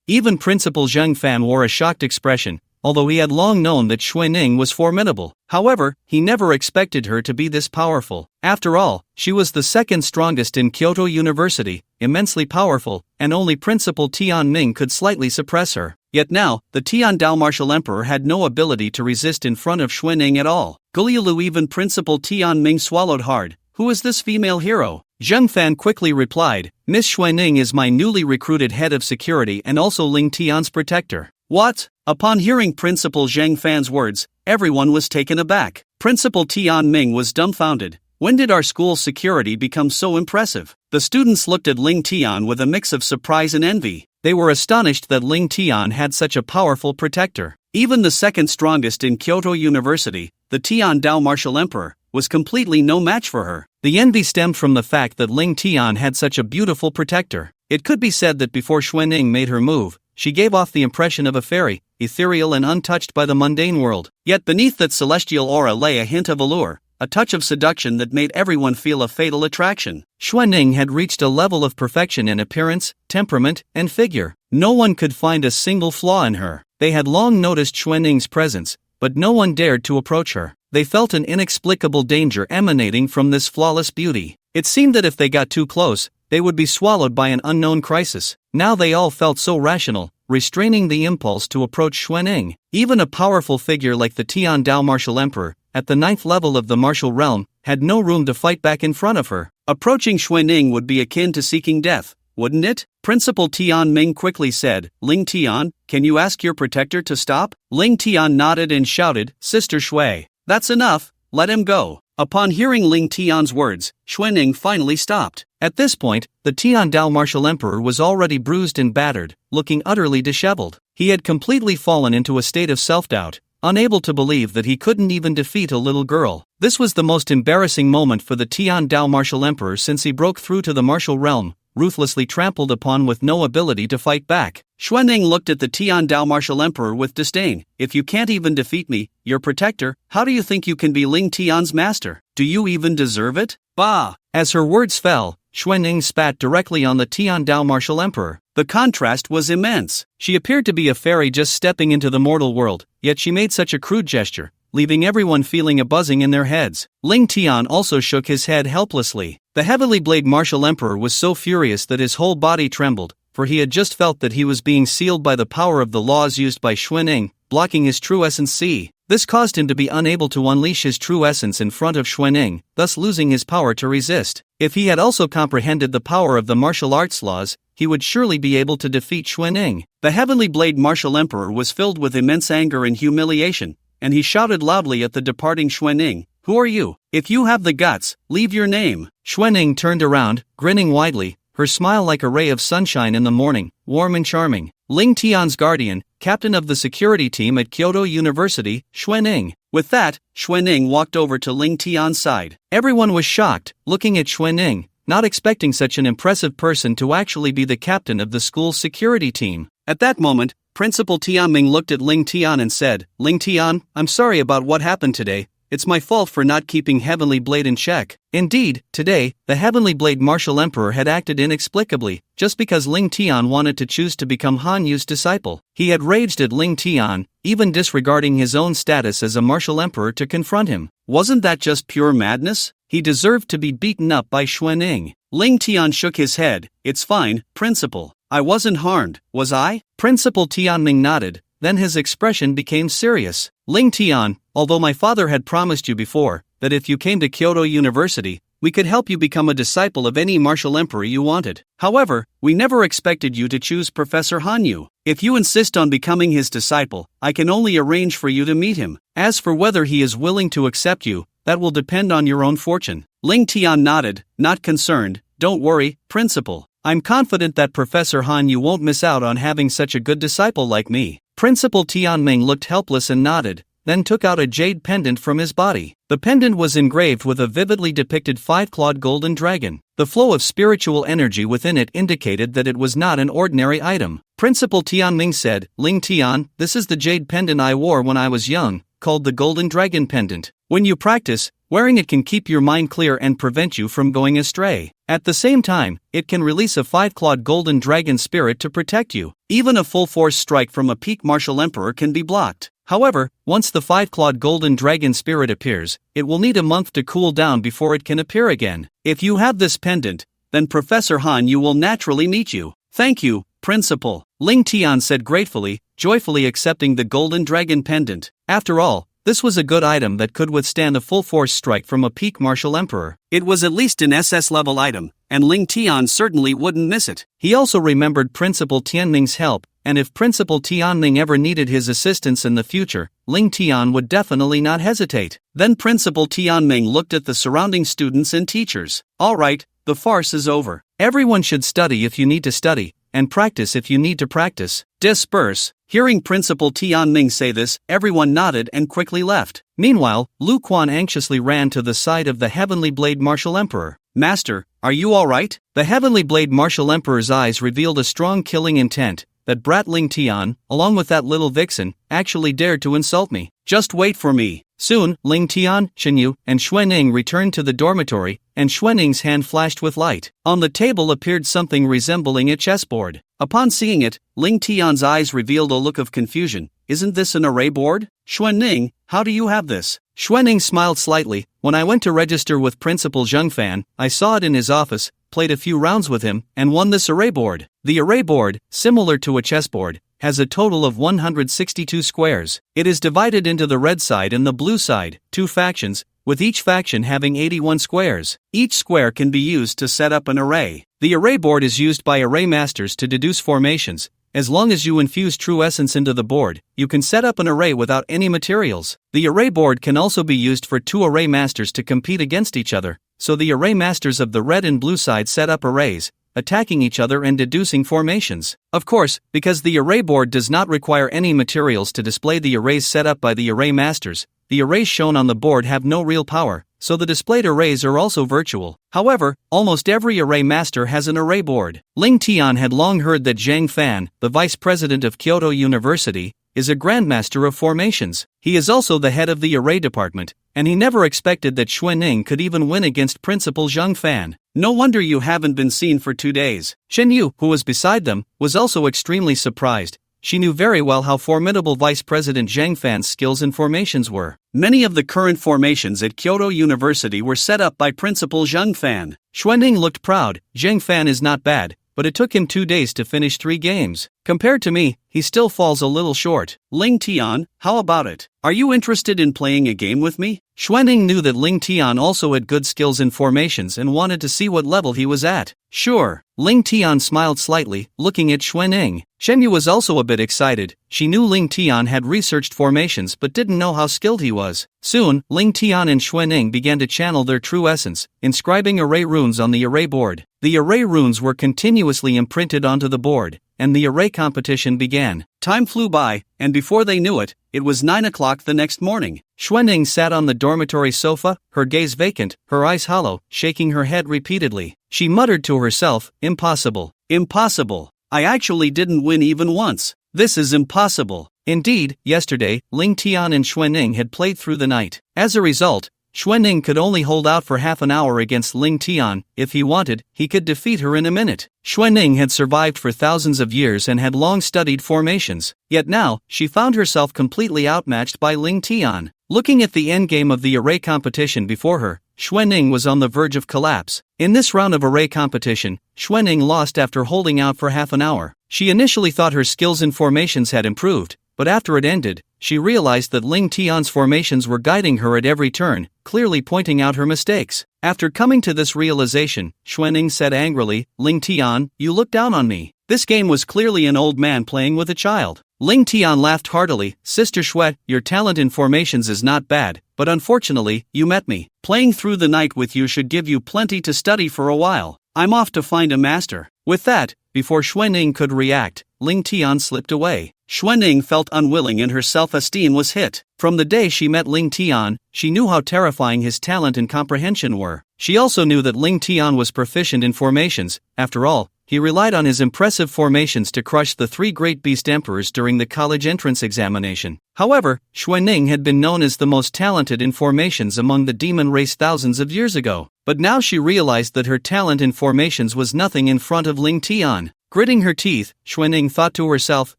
Even Principal Zheng Fan wore a shocked expression, although he had long known that Xuanning was formidable. However, he never expected her to be this powerful. After all, she was the second strongest in Kyoto University, immensely powerful, and only Principal Tian Ming could slightly suppress her. Yet now, the Tian Dao Martial Emperor had no ability to resist in front of Xuanning at all. Guliulu, even Principal Tian Ming swallowed hard. "Who is this female hero?" Zheng Fan quickly replied, "Miss Xuanning is my newly recruited head of security and also Ling Tian's protector." What? Upon hearing Principal Zheng Fan's words, everyone was taken aback. Principal Tian Ming was dumbfounded. When did our school's security become so impressive? The students looked at Ling Tian with a mix of surprise and envy. They were astonished that Ling Tian had such a powerful protector. Even the second strongest in Kyoto University, the Tian Dao Martial Emperor, was completely no match for her. The envy stemmed from the fact that Ling Tian had such a beautiful protector. It could be said that before Xuanning made her move, she gave off the impression of a fairy, ethereal and untouched by the mundane world. Yet beneath that celestial aura lay a hint of allure, a touch of seduction that made everyone feel a fatal attraction. Xuanning had reached a level of perfection in appearance, temperament, and figure. No one could find a single flaw in her. They had long noticed Xuanning's presence, but no one dared to approach her. They felt an inexplicable danger emanating from this flawless beauty. It seemed that if they got too close, they would be swallowed by an unknown crisis. Now they all felt so rational, restraining the impulse to approach Xuanning. Even a powerful figure like the Tian Dao martial emperor, at the 9th level of the martial realm, had no room to fight back in front of her. Approaching Xuanning would be akin to seeking death, wouldn't it? Principal Tian Ming quickly said, Ling Tian, can you ask your protector to stop? Ling Tian nodded and shouted, Sister Shui. That's enough, let him go. Upon hearing Ling Tian's words, Xuanning finally stopped. At this point, the Tian Dao martial emperor was already bruised and battered, looking utterly disheveled. He had completely fallen into a state of self-doubt, unable to believe that he couldn't even defeat a little girl. This was the most embarrassing moment for the Tian Dao martial emperor since he broke through to the martial realm, ruthlessly trampled upon with no ability to fight back. Xuanning looked at the Tian Dao martial emperor with disdain. If you can't even defeat me, your protector, how do you think you can be Ling Tian's master? Do you even deserve it? Bah! As her words fell, Xuanning spat directly on the Tian Dao martial emperor. The contrast was immense. She appeared to be a fairy just stepping into the mortal world, yet she made such a crude gesture, leaving everyone feeling a buzzing in their heads. Ling Tian also shook his head helplessly. The Heavenly Blade martial emperor was so furious that his whole body trembled, for he had just felt that he was being sealed by the power of the laws used by Xuanning, blocking his true essence. This caused him to be unable to unleash his true essence in front of Xuanning, thus losing his power to resist. If he had also comprehended the power of the martial arts laws, he would surely be able to defeat Xuanning. The Heavenly Blade martial emperor was filled with immense anger and humiliation, and he shouted loudly at the departing Xuanning, Who are you? If you have the guts, leave your name. Xuanning turned around, grinning widely, her smile like a ray of sunshine in the morning, warm and charming. Ling Tian's guardian, captain of the security team at Kyoto University, Xuanning. With that, Xuanning walked over to Ling Tian's side. Everyone was shocked, looking at Xuanning, not expecting such an impressive person to actually be the captain of the school's security team. At that moment, Principal Tianming looked at Ling Tian and said, Ling Tian, I'm sorry about what happened today. It's my fault for not keeping Heavenly Blade in check. Indeed, today, the Heavenly Blade martial emperor had acted inexplicably, just because Ling Tian wanted to choose to become Han Yu's disciple. He had raged at Ling Tian, even disregarding his own status as a martial emperor to confront him. Wasn't that just pure madness? He deserved to be beaten up by Xuanning. Ling Tian shook his head. It's fine, Principal. I wasn't harmed, was I? Principal Tianming nodded, then his expression became serious. Ling Tian, although my father had promised you before, that if you came to Kyoto University, we could help you become a disciple of any martial emperor you wanted. However, we never expected you to choose Professor Han Yu. If you insist on becoming his disciple, I can only arrange for you to meet him. As for whether he is willing to accept you, that will depend on your own fortune. Ling Tian nodded, not concerned. Don't worry, Principal. I'm confident that Professor Han Yu won't miss out on having such a good disciple like me. Principal Tianming looked helpless and nodded, then took out a jade pendant from his body. The pendant was engraved with a vividly depicted 5-clawed golden dragon. The flow of spiritual energy within it indicated that it was not an ordinary item. Principal Tianming said, Ling Tian, this is the jade pendant I wore when I was young, called the Golden Dragon Pendant. When you practice, wearing it can keep your mind clear and prevent you from going astray. At the same time, it can release a 5-clawed golden dragon spirit to protect you. Even a full-force strike from a peak martial emperor can be blocked. However, once the 5-clawed golden dragon spirit appears, it will need a month to cool down before it can appear again. If you have this pendant, then Professor Han Yu will naturally meet you. Thank you, Principal. Ling Tian said gratefully, joyfully accepting the golden dragon pendant. After all, this was a good item that could withstand a full-force strike from a peak martial emperor. It was at least an SS-level item, and Ling Tian certainly wouldn't miss it. He also remembered Principal Tianming's help, and if Principal Tianming ever needed his assistance in the future, Ling Tian would definitely not hesitate. Then Principal Tianming looked at the surrounding students and teachers. All right, the farce is over. Everyone should study if you need to study, and practice if you need to practice. Disperse. Hearing Principal Tianming say this, everyone nodded and quickly left. Meanwhile, Lu Ruan anxiously ran to the side of the Heavenly Blade martial emperor. Master, are you alright? The Heavenly Blade martial emperor's eyes revealed a strong killing intent. That brat Ling Tian, along with that little vixen, actually dared to insult me. Just wait for me. Soon, Ling Tian, Shenyu, and Xuanning returned to the dormitory, and Xuanning's hand flashed with light. On the table appeared something resembling a chessboard. Upon seeing it, Ling Tian's eyes revealed a look of confusion. Isn't this an array board? Xuanning, how do you have this? Xuanning smiled slightly. When I went to register with Principal Zheng Fan, I saw it in his office, played a few rounds with him, and won this array board. The array board, similar to a chessboard, has a total of 162 squares. It is divided into the red side and the blue side, 2 factions, with each faction having 81 squares. Each square can be used to set up an array. The array board is used by array masters to deduce formations. As long as you infuse true essence into the board, you can set up an array without any materials. The array board can also be used for 2 array masters to compete against each other, so the array masters of the red and blue side set up arrays, attacking each other and deducing formations. Of course, because the array board does not require any materials to display the arrays set up by the array masters, the arrays shown on the board have no real power, so the displayed arrays are also virtual. However, almost every array master has an array board. Ling Tian had long heard that Zhang Fan, the vice president of Kyoto University, is a grandmaster of formations. He is also the head of the array department, and he never expected that Xuanning could even win against Principal Zheng Fan. No wonder you haven't been seen for 2 days. Shenyu, who was beside them, was also extremely surprised. She knew very well how formidable Vice President Zhang Fan's skills in formations were. Many of the current formations at Kyoto University were set up by Principal Zheng Fan. Xuanning looked proud. Zhang Fan is not bad, but it took him 2 days to finish 3 games. Compared to me, he still falls a little short. Ling Tian, how about it? Are you interested in playing a game with me? Xuanning knew that Ling Tian also had good skills in formations and wanted to see what level he was at. Sure. Ling Tian smiled slightly, looking at Xuanning. Shenyu was also a bit excited. She knew Ling Tian had researched formations but didn't know how skilled he was. Soon, Ling Tian and Xuanning began to channel their true essence, inscribing array runes on the array board. The array runes were continuously imprinted onto the board, and the array competition began. Time flew by, and before they knew it, it was 9 o'clock the next morning. Xuanning sat on the dormitory sofa, her gaze vacant, her eyes hollow, shaking her head repeatedly. She muttered to herself, impossible. Impossible. I actually didn't win even once. This is impossible. Indeed, yesterday, Ling Tian and Xuanning had played through the night. As a result, Xuanning could only hold out for half an hour against Ling Tian. If he wanted, he could defeat her in a minute. Xuanning had survived for thousands of years and had long studied formations. Yet now, she found herself completely outmatched by Ling Tian. Looking at the endgame of the array competition before her, Xuanning was on the verge of collapse. In this round of array competition, Xuanning lost after holding out for half an hour. She initially thought her skills in formations had improved, but after it ended, she realized that Ling Tian's formations were guiding her at every turn, clearly pointing out her mistakes. After coming to this realization, Xuanning said angrily, Ling Tian, you look down on me. This game was clearly an old man playing with a child. Ling Tian laughed heartily. Sister Shuet, your talent in formations is not bad, but unfortunately, you met me. Playing through the night with you should give you plenty to study for a while. I'm off to find a master. With that, before Xuanning could react, Ling Tian slipped away. Xuanning felt unwilling and her self-esteem was hit. From the day she met Ling Tian, she knew how terrifying his talent and comprehension were. She also knew that Ling Tian was proficient in formations. After all, he relied on his impressive formations to crush the 3 great beast emperors during the college entrance examination. However, Xuanning had been known as the most talented in formations among the demon race thousands of years ago. But now she realized that her talent in formations was nothing in front of Ling Tian. Gritting her teeth, Xuanning thought to herself,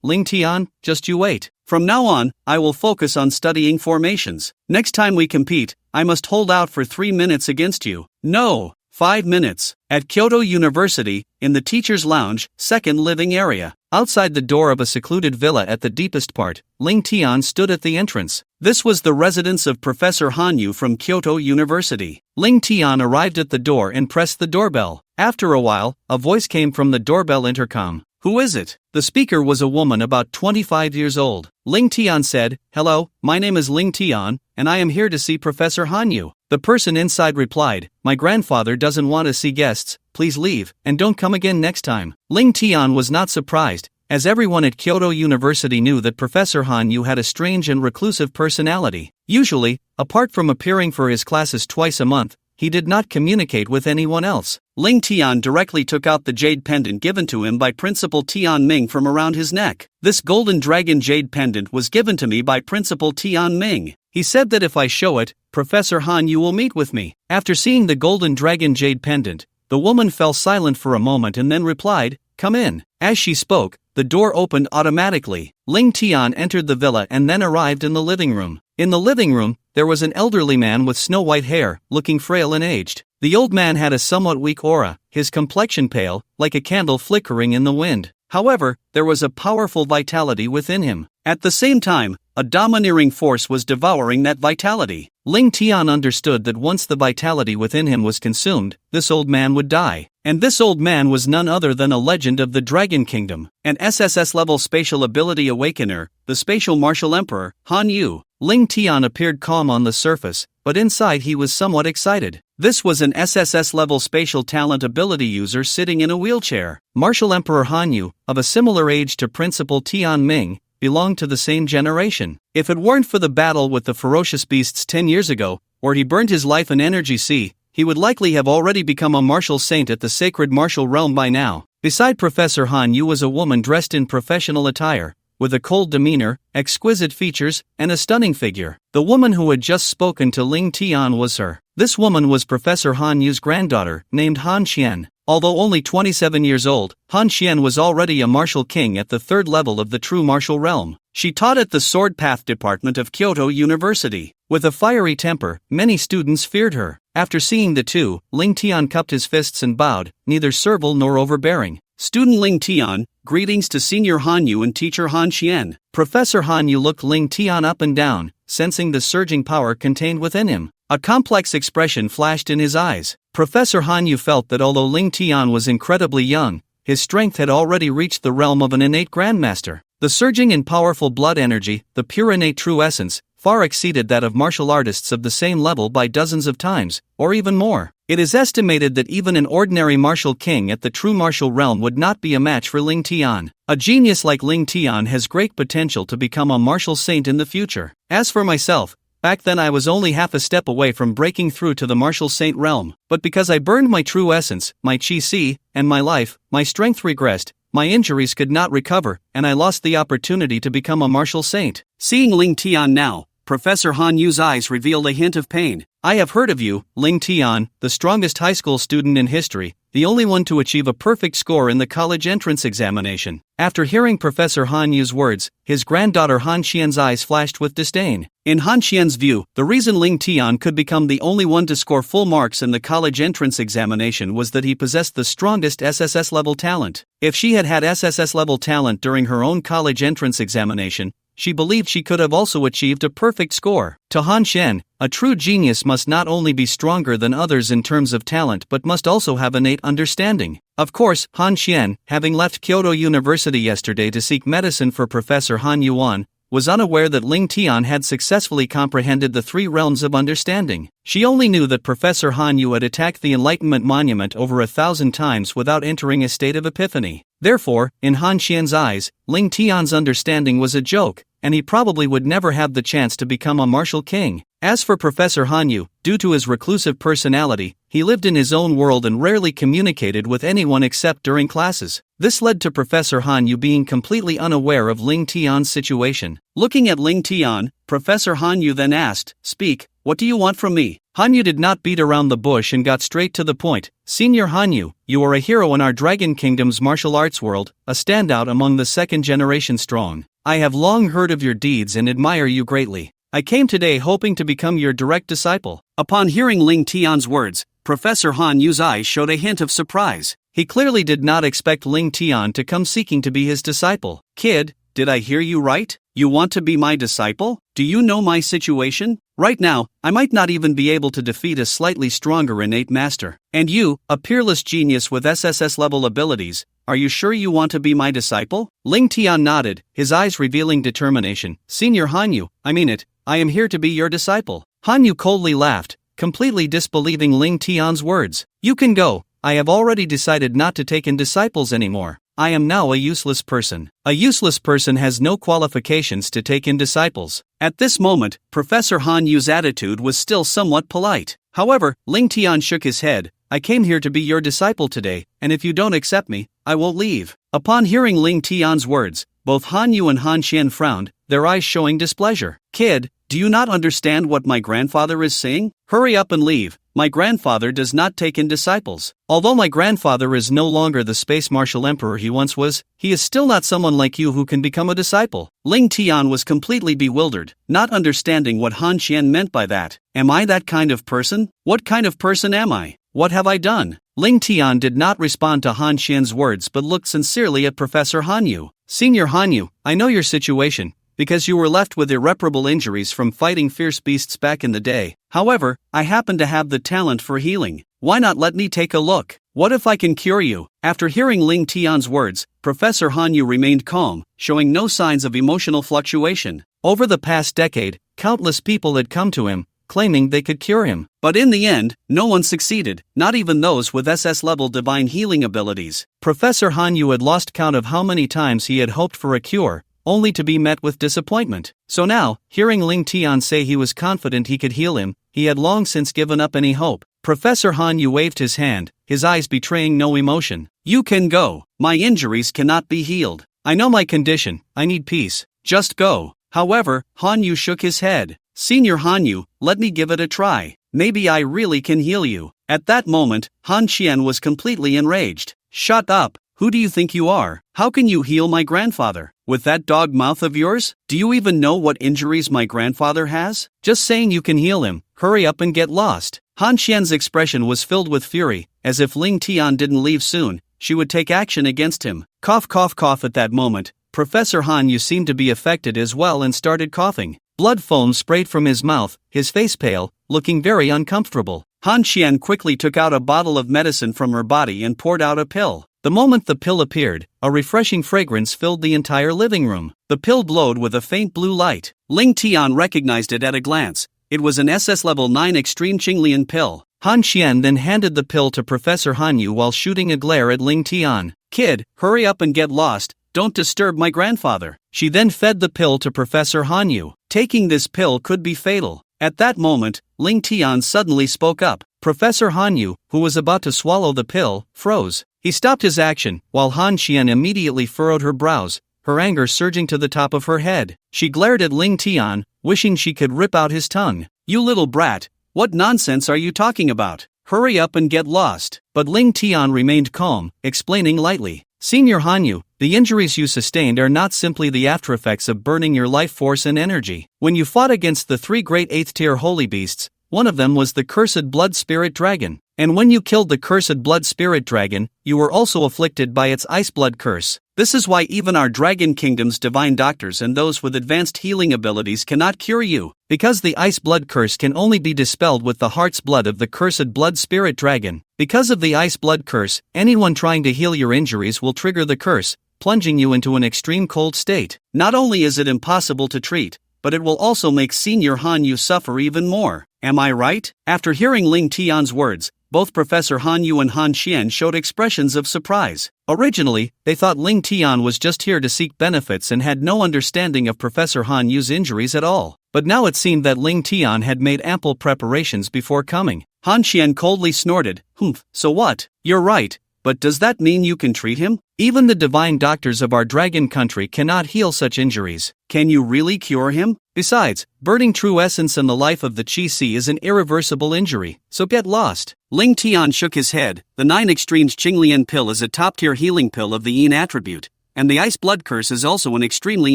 Ling Tian, just you wait. From now on, I will focus on studying formations. Next time we compete, I must hold out for 3 minutes against you. No, 5 minutes. At Kyoto University, in the teacher's lounge, second living area. Outside the door of a secluded villa at the deepest part, Ling Tian stood at the entrance. This was the residence of Professor Hanyu from Kyoto University. Ling Tian arrived at the door and pressed the doorbell. After a while, a voice came from the doorbell intercom. Who is it? The speaker was a woman about 25 years old. Ling Tian said, Hello, my name is Ling Tian, and I am here to see Professor Hanyu. The person inside replied, My grandfather doesn't want to see guests, please leave, and don't come again next time. Ling Tian was not surprised, as everyone at Kyoto University knew that Professor Hanyu had a strange and reclusive personality. Usually, apart from appearing for his classes twice a month, he did not communicate with anyone else. Ling Tian directly took out the jade pendant given to him by Principal Tian Ming from around his neck. This golden dragon jade pendant was given to me by Principal Tian Ming. He said that if I show it, Professor Han Yu will meet with me. After seeing the golden dragon jade pendant, the woman fell silent for a moment and then replied, "Come in." As she spoke, the door opened automatically. Ling Tian entered the villa and then arrived in the living room. In the living room, there was an elderly man with snow-white hair, looking frail and aged. The old man had a somewhat weak aura, his complexion pale, like a candle flickering in the wind. However, there was a powerful vitality within him. At the same time, a domineering force was devouring that vitality. Ling Tian understood that once the vitality within him was consumed, this old man would die. And this old man was none other than a legend of the Dragon Kingdom, an SSS-level spatial ability awakener, the spatial martial emperor, Han Yu. Ling Tian appeared calm on the surface, but inside he was somewhat excited. This was an SSS-level spatial talent ability user sitting in a wheelchair. Martial Emperor Han Yu, of a similar age to Principal Tian Ming, belonged to the same generation. If it weren't for the battle with the ferocious beasts 10 years ago, where he burned his life in energy sea, he would likely have already become a martial saint at the sacred martial realm by now. Beside Professor Han Yu was a woman dressed in professional attire, with a cold demeanor, exquisite features, and a stunning figure. The woman who had just spoken to Ling Tian was her. This woman was Professor Han Yu's granddaughter, named Han Xian. Although only 27 years old, Han Xian was already a martial king at the 3rd level of the true martial realm. She taught at the Sword Path Department of Kyoto University. With a fiery temper, many students feared her. After seeing the two, Ling Tian cupped his fists and bowed, neither servile nor overbearing. "Student Ling Tian, greetings to Senior Han Yu and Teacher Han Xian." Professor Han Yu looked Ling Tian up and down, sensing the surging power contained within him. A complex expression flashed in his eyes. Professor Han Yu felt that although Ling Tian was incredibly young, his strength had already reached the realm of an innate grandmaster. The surging and powerful blood energy, the pure innate true essence, far exceeded that of martial artists of the same level by dozens of times, or even more. It is estimated that even an ordinary martial king at the true martial realm would not be a match for Ling Tian. A genius like Ling Tian has great potential to become a martial saint in the future. As for myself, back then I was only half a step away from breaking through to the martial saint realm, but because I burned my true essence, my chi-si, and my life, my strength regressed, my injuries could not recover, and I lost the opportunity to become a martial saint. Seeing Ling Tian now, Professor Han Yu's eyes revealed a hint of pain. "I have heard of you, Ling Tian, the strongest high school student in history, the only one to achieve a perfect score in the college entrance examination." After hearing Professor Han Yu's words, his granddaughter Han Xian's eyes flashed with disdain. In Han Xian's view, the reason Ling Tian could become the only one to score full marks in the college entrance examination was that he possessed the strongest SSS-level talent. If she had had SSS-level talent during her own college entrance examination, she believed she could have also achieved a perfect score. To Han Xian, a true genius must not only be stronger than others in terms of talent but must also have innate understanding. Of course, Han Xian, having left Kyoto University yesterday to seek medicine for Professor Han Yuan, was unaware that Ling Tian had successfully comprehended the 3 realms of understanding. She only knew that Professor Han Yu had attacked the Enlightenment Monument over 1,000 times without entering a state of epiphany. Therefore, in Han Xian's eyes, Ling Tian's understanding was a joke, and he probably would never have the chance to become a martial king. As for Professor Han Yu, due to his reclusive personality, he lived in his own world and rarely communicated with anyone except during classes. This led to Professor Han Yu being completely unaware of Ling Tian's situation. Looking at Ling Tian, Professor Han Yu then asked, "Speak, what do you want from me?" Han Yu did not beat around the bush and got straight to the point. "Senior Han Yu, you are a hero in our Dragon Kingdom's martial arts world, a standout among the 2nd generation strong. I have long heard of your deeds and admire you greatly. I came today hoping to become your direct disciple." Upon hearing Ling Tian's words, Professor Han Yu's eyes showed a hint of surprise. He clearly did not expect Ling Tian to come seeking to be his disciple. "Kid, did I hear you right? You want to be my disciple? Do you know my situation? Right now, I might not even be able to defeat a slightly stronger innate master. And you, a peerless genius with SSS-level abilities, are you sure you want to be my disciple?" Ling Tian nodded, his eyes revealing determination. "Senior Han Yu, I mean it, I am here to be your disciple." Han Yu coldly laughed, completely disbelieving Ling Tian's words. "You can go, I have already decided not to take in disciples anymore. I am now a useless person." A useless person has no qualifications to take in disciples. At this moment, Professor Han Yu's attitude was still somewhat polite. However, Ling Tian shook his head. I came here to be your disciple today, and if you don't accept me, I won't leave. Upon hearing Ling Tian's words, both Han Yu and Han Xian frowned, their eyes showing displeasure. Kid, do you not understand what my grandfather is saying? Hurry up and leave. My grandfather does not take in disciples. Although my grandfather is no longer the space martial emperor he once was, he is still not someone like you who can become a disciple. Ling Tian was completely bewildered, not understanding what Han Xian meant by that. Am I that kind of person? What kind of person am I? What have I done? Ling Tian did not respond to Han Xian's words but looked sincerely at Professor Han Yu. Senior Han Yu, I know your situation, because you were left with irreparable injuries from fighting fierce beasts back in the day. However, I happen to have the talent for healing. Why not let me take a look? What if I can cure you? After hearing Ling Tian's words, Professor Han Yu remained calm, showing no signs of emotional fluctuation. Over the past decade, countless people had come to him, claiming they could cure him. But in the end, no one succeeded, not even those with SS-level divine healing abilities. Professor Han Yu had lost count of how many times he had hoped for a cure, only to be met with disappointment. So now, hearing Ling Tian say he was confident he could heal him, he had long since given up any hope. Professor Han Yu waved his hand, his eyes betraying no emotion. You can go. My injuries cannot be healed. I know my condition, I need peace. Just go. However, Han Yu shook his head. Senior Han Yu, let me give it a try. Maybe I really can heal you. At that moment, Han Xian was completely enraged. Shut up. Who do you think you are? How can you heal my grandfather? With that dog mouth of yours? Do you even know what injuries my grandfather has? Just saying you can heal him. Hurry up and get lost. Han Xian's expression was filled with fury, as if Ling Tian didn't leave soon, she would take action against him. Cough cough cough. At that moment, Professor Han Yu seemed to be affected as well and started coughing. Blood foam sprayed from his mouth, his face pale, looking very uncomfortable. Han Xian quickly took out a bottle of medicine from her body and poured out a pill. The moment the pill appeared, a refreshing fragrance filled the entire living room. The pill glowed with a faint blue light. Ling Tian recognized it at a glance. It was an SS Level 9 Extreme Qinglian pill. Han Xian then handed the pill to Professor Han Yu while shooting a glare at Ling Tian. Kid, hurry up and get lost. Don't disturb my grandfather. She then fed the pill to Professor Han Yu. Taking this pill could be fatal. At that moment, Ling Tian suddenly spoke up. Professor Han Yu, who was about to swallow the pill, froze. He stopped his action, while Han Xian immediately furrowed her brows, her anger surging to the top of her head. She glared at Ling Tian, wishing she could rip out his tongue. You little brat, what nonsense are you talking about? Hurry up and get lost. But Ling Tian remained calm, explaining lightly. Senior Han Yu, the injuries you sustained are not simply the aftereffects of burning your life force and energy. When you fought against the 3 great 8th-tier holy beasts, one of them was the cursed blood spirit dragon. And when you killed the cursed blood spirit dragon, you were also afflicted by its ice blood curse. This is why even our Dragon Kingdom's divine doctors and those with advanced healing abilities cannot cure you, because the ice blood curse can only be dispelled with the heart's blood of the cursed blood spirit dragon. Because of the ice blood curse, anyone trying to heal your injuries will trigger the curse, plunging you into an extreme cold state. Not only is it impossible to treat, but it will also make Senior Han Yu suffer even more. Am I right? After hearing Ling Tian's words, both Professor Han Yu and Han Xian showed expressions of surprise. Originally, they thought Ling Tian was just here to seek benefits and had no understanding of Professor Han Yu's injuries at all. But now it seemed that Ling Tian had made ample preparations before coming. Han Xian coldly snorted, "Humph, so what? You're right, but does that mean you can treat him? Even the divine doctors of our dragon country cannot heal such injuries. Can you really cure him? Besides, burning true essence in the life of the Qi Si is an irreversible injury, so get lost." Ling Tian shook his head. The 9 Extremes Qinglian pill is a top-tier healing pill of the Yin attribute, and the ice blood curse is also an extremely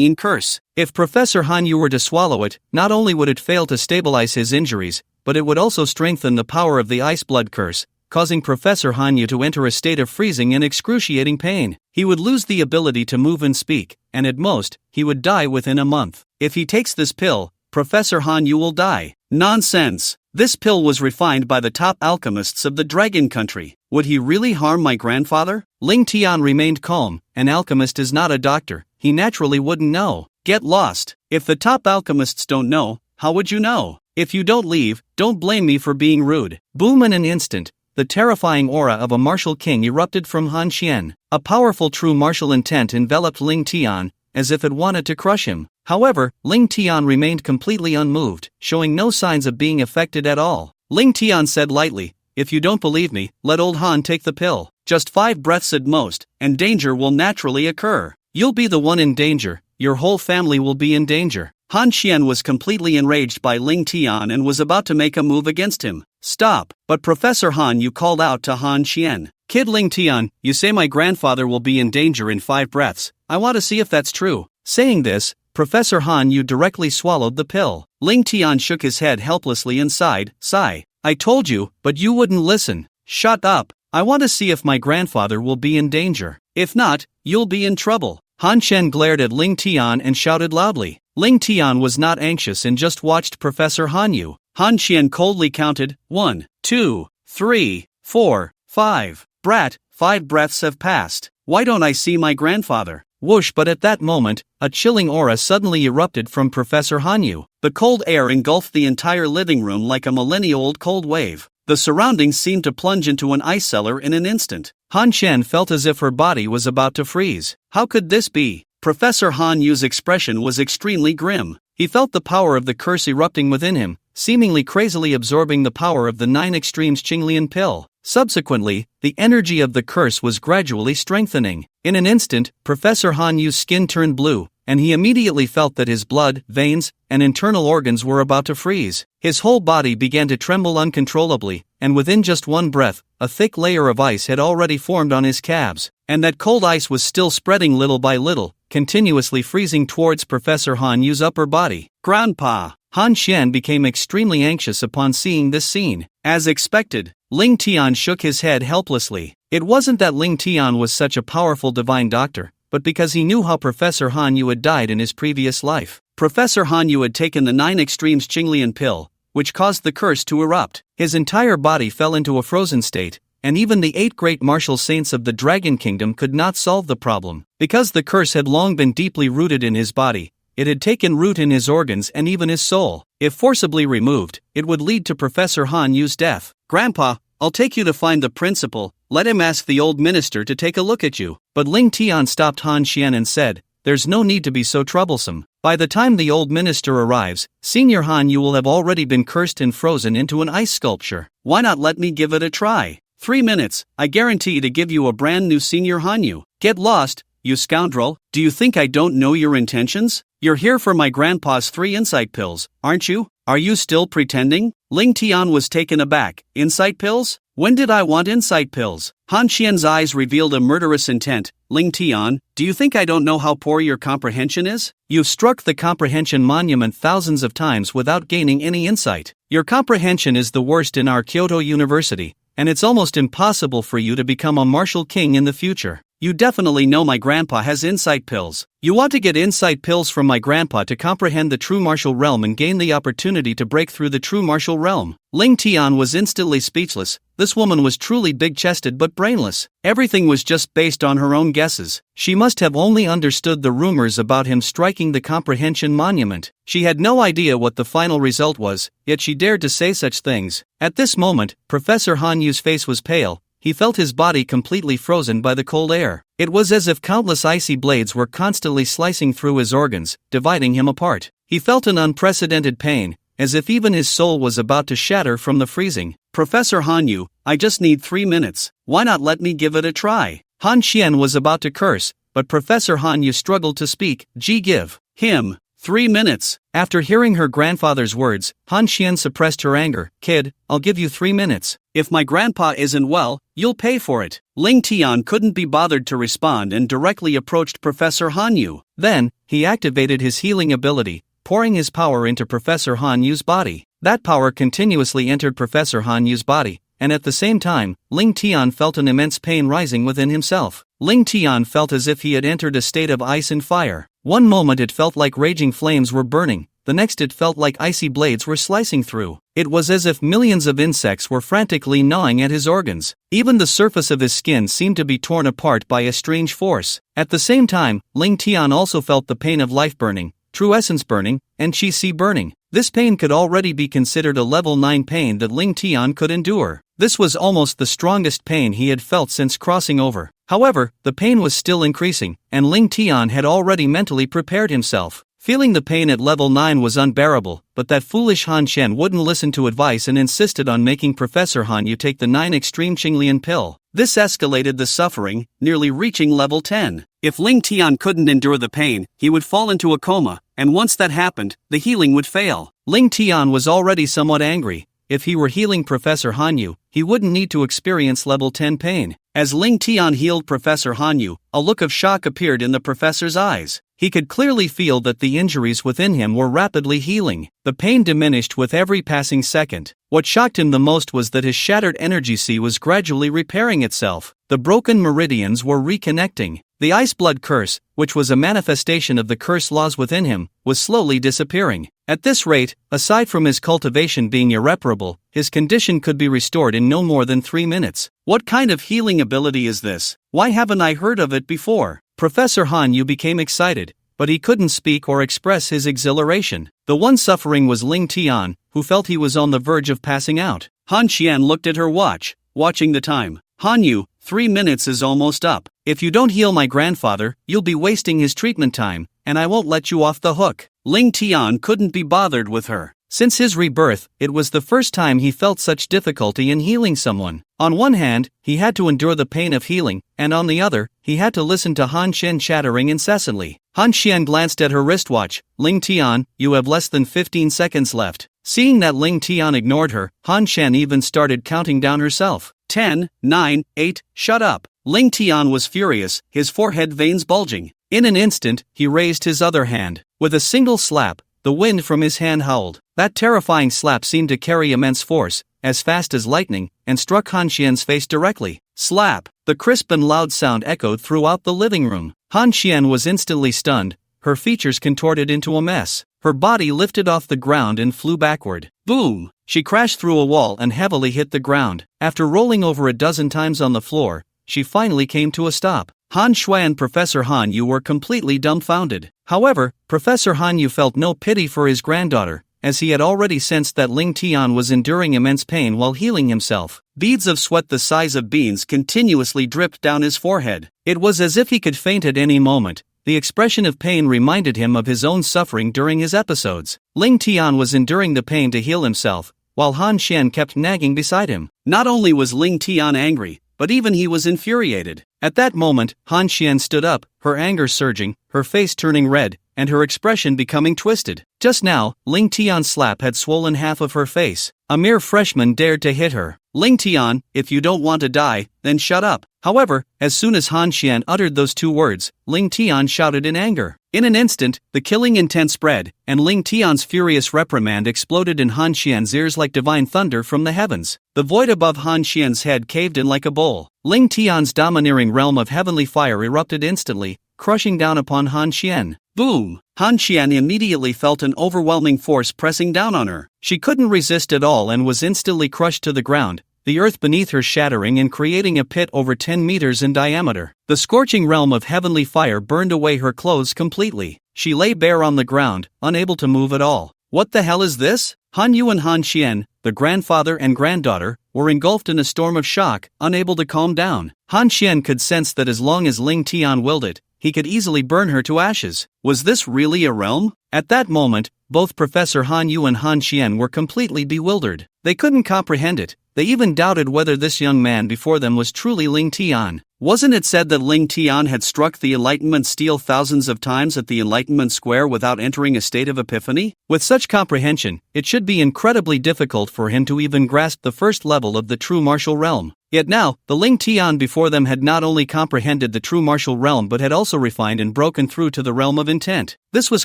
Yin curse. If Professor Han Yu were to swallow it, not only would it fail to stabilize his injuries, but it would also strengthen the power of the ice blood curse, causing Professor Han Yu to enter a state of freezing and excruciating pain. He would lose the ability to move and speak, and at most, he would die within a month. If he takes this pill, Professor Han Yu will die. Nonsense! This pill was refined by the top alchemists of the Dragon Country. Would he really harm my grandfather? Ling Tian remained calm. An alchemist is not a doctor. He naturally wouldn't know. Get lost. If the top alchemists don't know, how would you know? If you don't leave, don't blame me for being rude. Boom! In an instant, the terrifying aura of a martial king erupted from Han Xian. A powerful true martial intent enveloped Ling Tian, as if it wanted to crush him. However, Ling Tian remained completely unmoved, showing no signs of being affected at all. Ling Tian said lightly. If you don't believe me, let old Han take the pill. Just 5 breaths at most, and danger will naturally occur. You'll be the one in danger, your whole family will be in danger. Han Xian was completely enraged by Ling Tian and was about to make a move against him. Stop! But Professor Han Yu called out to Han Xian. Kid Ling Tian, you say my grandfather will be in danger in 5 breaths. I want to see if that's true. Saying this, Professor Han Yu directly swallowed the pill. Ling Tian shook his head helplessly and sighed. Sigh. I told you, but you wouldn't listen. Shut up. I want to see if my grandfather will be in danger. If not, you'll be in trouble. Han Xian glared at Ling Tian and shouted loudly. Ling Tian was not anxious and just watched Professor Han Yu. Han Xian coldly counted, 1, 2, 3, 4, 5. Brat, 5 breaths have passed. Why don't I see my grandfather? Whoosh! But at that moment, a chilling aura suddenly erupted from Professor Han Yu. The cold air engulfed the entire living room like a millennia-old cold wave. The surroundings seemed to plunge into an ice cellar in an instant. Han Xian felt as if her body was about to freeze. How could this be? Professor Han Yu's expression was extremely grim. He felt the power of the curse erupting within him, seemingly crazily absorbing the power of the 9 extremes Qinglian pill. Subsequently, the energy of the curse was gradually strengthening. In an instant, Professor Han Yu's skin turned blue, and he immediately felt that his blood, veins, and internal organs were about to freeze. His whole body began to tremble uncontrollably, and within just 1 breath, a thick layer of ice had already formed on his calves, and that cold ice was still spreading little by little, continuously freezing towards Professor Han Yu's upper body. Grandpa! Han Xian became extremely anxious upon seeing this scene. As expected, Ling Tian shook his head helplessly. It wasn't that Ling Tian was such a powerful divine doctor, but because he knew how Professor Han Yu had died in his previous life. Professor Han Yu had taken the 9 extremes Qinglian pill, which caused the curse to erupt. His entire body fell into a frozen state, and even the 8 great martial saints of the Dragon Kingdom could not solve the problem. Because the curse had long been deeply rooted in his body, it had taken root in his organs and even his soul. If forcibly removed, it would lead to Professor Han Yu's death. Grandpa, I'll take you to find the principal. Let him ask the old minister to take a look at you. But Ling Tian stopped Han Xian and said, there's no need to be so troublesome. By the time the old minister arrives, Senior Han Yu will have already been cursed and frozen into an ice sculpture. Why not let me give it a try? 3 minutes, I guarantee to give you a brand new Senior Han Yu. Get lost, you scoundrel. Do you think I don't know your intentions? You're here for my grandpa's 3 insight pills, aren't you? Are you still pretending? Ling Tian was taken aback. Insight pills? When did I want insight pills? Han Xian's eyes revealed a murderous intent. Ling Tian, do you think I don't know how poor your comprehension is? You've struck the comprehension monument thousands of times without gaining any insight. Your comprehension is the worst in our Kyoto University, and it's almost impossible for you to become a martial king in the future. You definitely know my grandpa has insight pills. You want to get insight pills from my grandpa to comprehend the true martial realm and gain the opportunity to break through the true martial realm. Ling Tian was instantly speechless. This woman was truly big-chested but brainless. Everything was just based on her own guesses. She must have only understood the rumors about him striking the comprehension monument. She had no idea what the final result was, yet she dared to say such things. At this moment, Professor Han Yu's face was pale. He felt his body completely frozen by the cold air. It was as if countless icy blades were constantly slicing through his organs, dividing him apart. He felt an unprecedented pain, as if even his soul was about to shatter from the freezing. Professor Han Yu, I just need 3 minutes. Why not let me give it a try? Han Xian was about to curse, but Professor Han Yu struggled to speak. Give him 3 minutes. After hearing her grandfather's words, Han Xian suppressed her anger. Kid, I'll give you 3 minutes. If my grandpa isn't well, you'll pay for it. Ling Tian couldn't be bothered to respond and directly approached Professor Han Yu. Then, he activated his healing ability, pouring his power into Professor Han Yu's body. That power continuously entered Professor Han Yu's body, and at the same time, Ling Tian felt an immense pain rising within himself. Ling Tian felt as if he had entered a state of ice and fire. One moment it felt like raging flames were burning, the next it felt like icy blades were slicing through. It was as if millions of insects were frantically gnawing at his organs. Even the surface of his skin seemed to be torn apart by a strange force. At the same time, Ling Tian also felt the pain of life burning, true essence burning, and Qi burning. This pain could already be considered a level 9 pain that Ling Tian could endure. This was almost the strongest pain he had felt since crossing over. However, the pain was still increasing, and Ling Tian had already mentally prepared himself. Feeling the pain at level 9 was unbearable, but that foolish Han Xian wouldn't listen to advice and insisted on making Professor Han Yu take the 9 extreme Qinglian pill. This escalated the suffering, nearly reaching level 10. If Ling Tian couldn't endure the pain, he would fall into a coma, and once that happened, the healing would fail. Ling Tian was already somewhat angry. If he were healing Professor Han Yu, he wouldn't need to experience level 10 pain. As Ling Tian healed Professor Han Yu, a look of shock appeared in the professor's eyes. He could clearly feel that the injuries within him were rapidly healing. The pain diminished with every passing second. What shocked him the most was that his shattered energy sea was gradually repairing itself. The broken meridians were reconnecting. The ice blood curse, which was a manifestation of the curse laws within him, was slowly disappearing. At this rate, aside from his cultivation being irreparable, his condition could be restored in no more than 3 minutes. What kind of healing ability is this? Why haven't I heard of it before? Professor Han Yu became excited, but he couldn't speak or express his exhilaration. The one suffering was Ling Tian, who felt he was on the verge of passing out. Han Xian looked at her watch, watching the time. Han Yu, 3 minutes is almost up. If you don't heal my grandfather, you'll be wasting his treatment time, and I won't let you off the hook. Ling Tian couldn't be bothered with her. Since his rebirth, it was the first time he felt such difficulty in healing someone. On one hand, he had to endure the pain of healing, and on the other, he had to listen to Han Xian chattering incessantly. Han Xian glanced at her wristwatch. Ling Tian, you have less than 15 seconds left. Seeing that Ling Tian ignored her, Han Xian even started counting down herself. 10, 9, 8, shut up. Ling Tian was furious, his forehead veins bulging. In an instant, he raised his other hand. With a single slap, the wind from his hand howled. That terrifying slap seemed to carry immense force, as fast as lightning, and struck Han Xian's face directly. Slap! The crisp and loud sound echoed throughout the living room. Han Xian was instantly stunned, her features contorted into a mess. Her body lifted off the ground and flew backward. Boom! She crashed through a wall and heavily hit the ground. After rolling over a dozen times on the floor, she finally came to a stop. Han Shui and Professor Han Yu were completely dumbfounded. However, Professor Han Yu felt no pity for his granddaughter, as he had already sensed that Ling Tian was enduring immense pain while healing himself. Beads of sweat the size of beans continuously dripped down his forehead. It was as if he could faint at any moment. The expression of pain reminded him of his own suffering during his episodes. Ling Tian was enduring the pain to heal himself, while Han Xian kept nagging beside him. Not only was Ling Tian angry, but even he was infuriated. At that moment, Han Xian stood up, her anger surging, her face turning red, and her expression becoming twisted. Just now, Ling Tian's slap had swollen half of her face. A mere freshman dared to hit her. Ling Tian, if you don't want to die, then shut up. However, as soon as Han Xian uttered those 2 words, Ling Tian shouted in anger. In an instant, the killing intent spread, and Ling Tian's furious reprimand exploded in Han Xian's ears like divine thunder from the heavens. The void above Han Xian's head caved in like a bowl. Ling Tian's domineering realm of heavenly fire erupted instantly, crushing down upon Han Xian. Boom! Han Xian immediately felt an overwhelming force pressing down on her. She couldn't resist at all and was instantly crushed to the ground, the earth beneath her shattering and creating a pit over 10 meters in diameter. The scorching realm of heavenly fire burned away her clothes completely. She lay bare on the ground, unable to move at all. What the hell is this? Han Yu and Han Xian, the grandfather and granddaughter, were engulfed in a storm of shock, unable to calm down. Han Xian could sense that as long as Ling Tian willed it, he could easily burn her to ashes. Was this really a realm? At that moment, both Professor Han Yu and Han Xian were completely bewildered. They couldn't comprehend it. They even doubted whether this young man before them was truly Ling Tian. Wasn't it said that Ling Tian had struck the Enlightenment steel thousands of times at the Enlightenment Square without entering a state of epiphany? With such comprehension, it should be incredibly difficult for him to even grasp the first level of the true martial realm. Yet now, the Ling Tian before them had not only comprehended the true martial realm but had also refined and broken through to the realm of intent. This was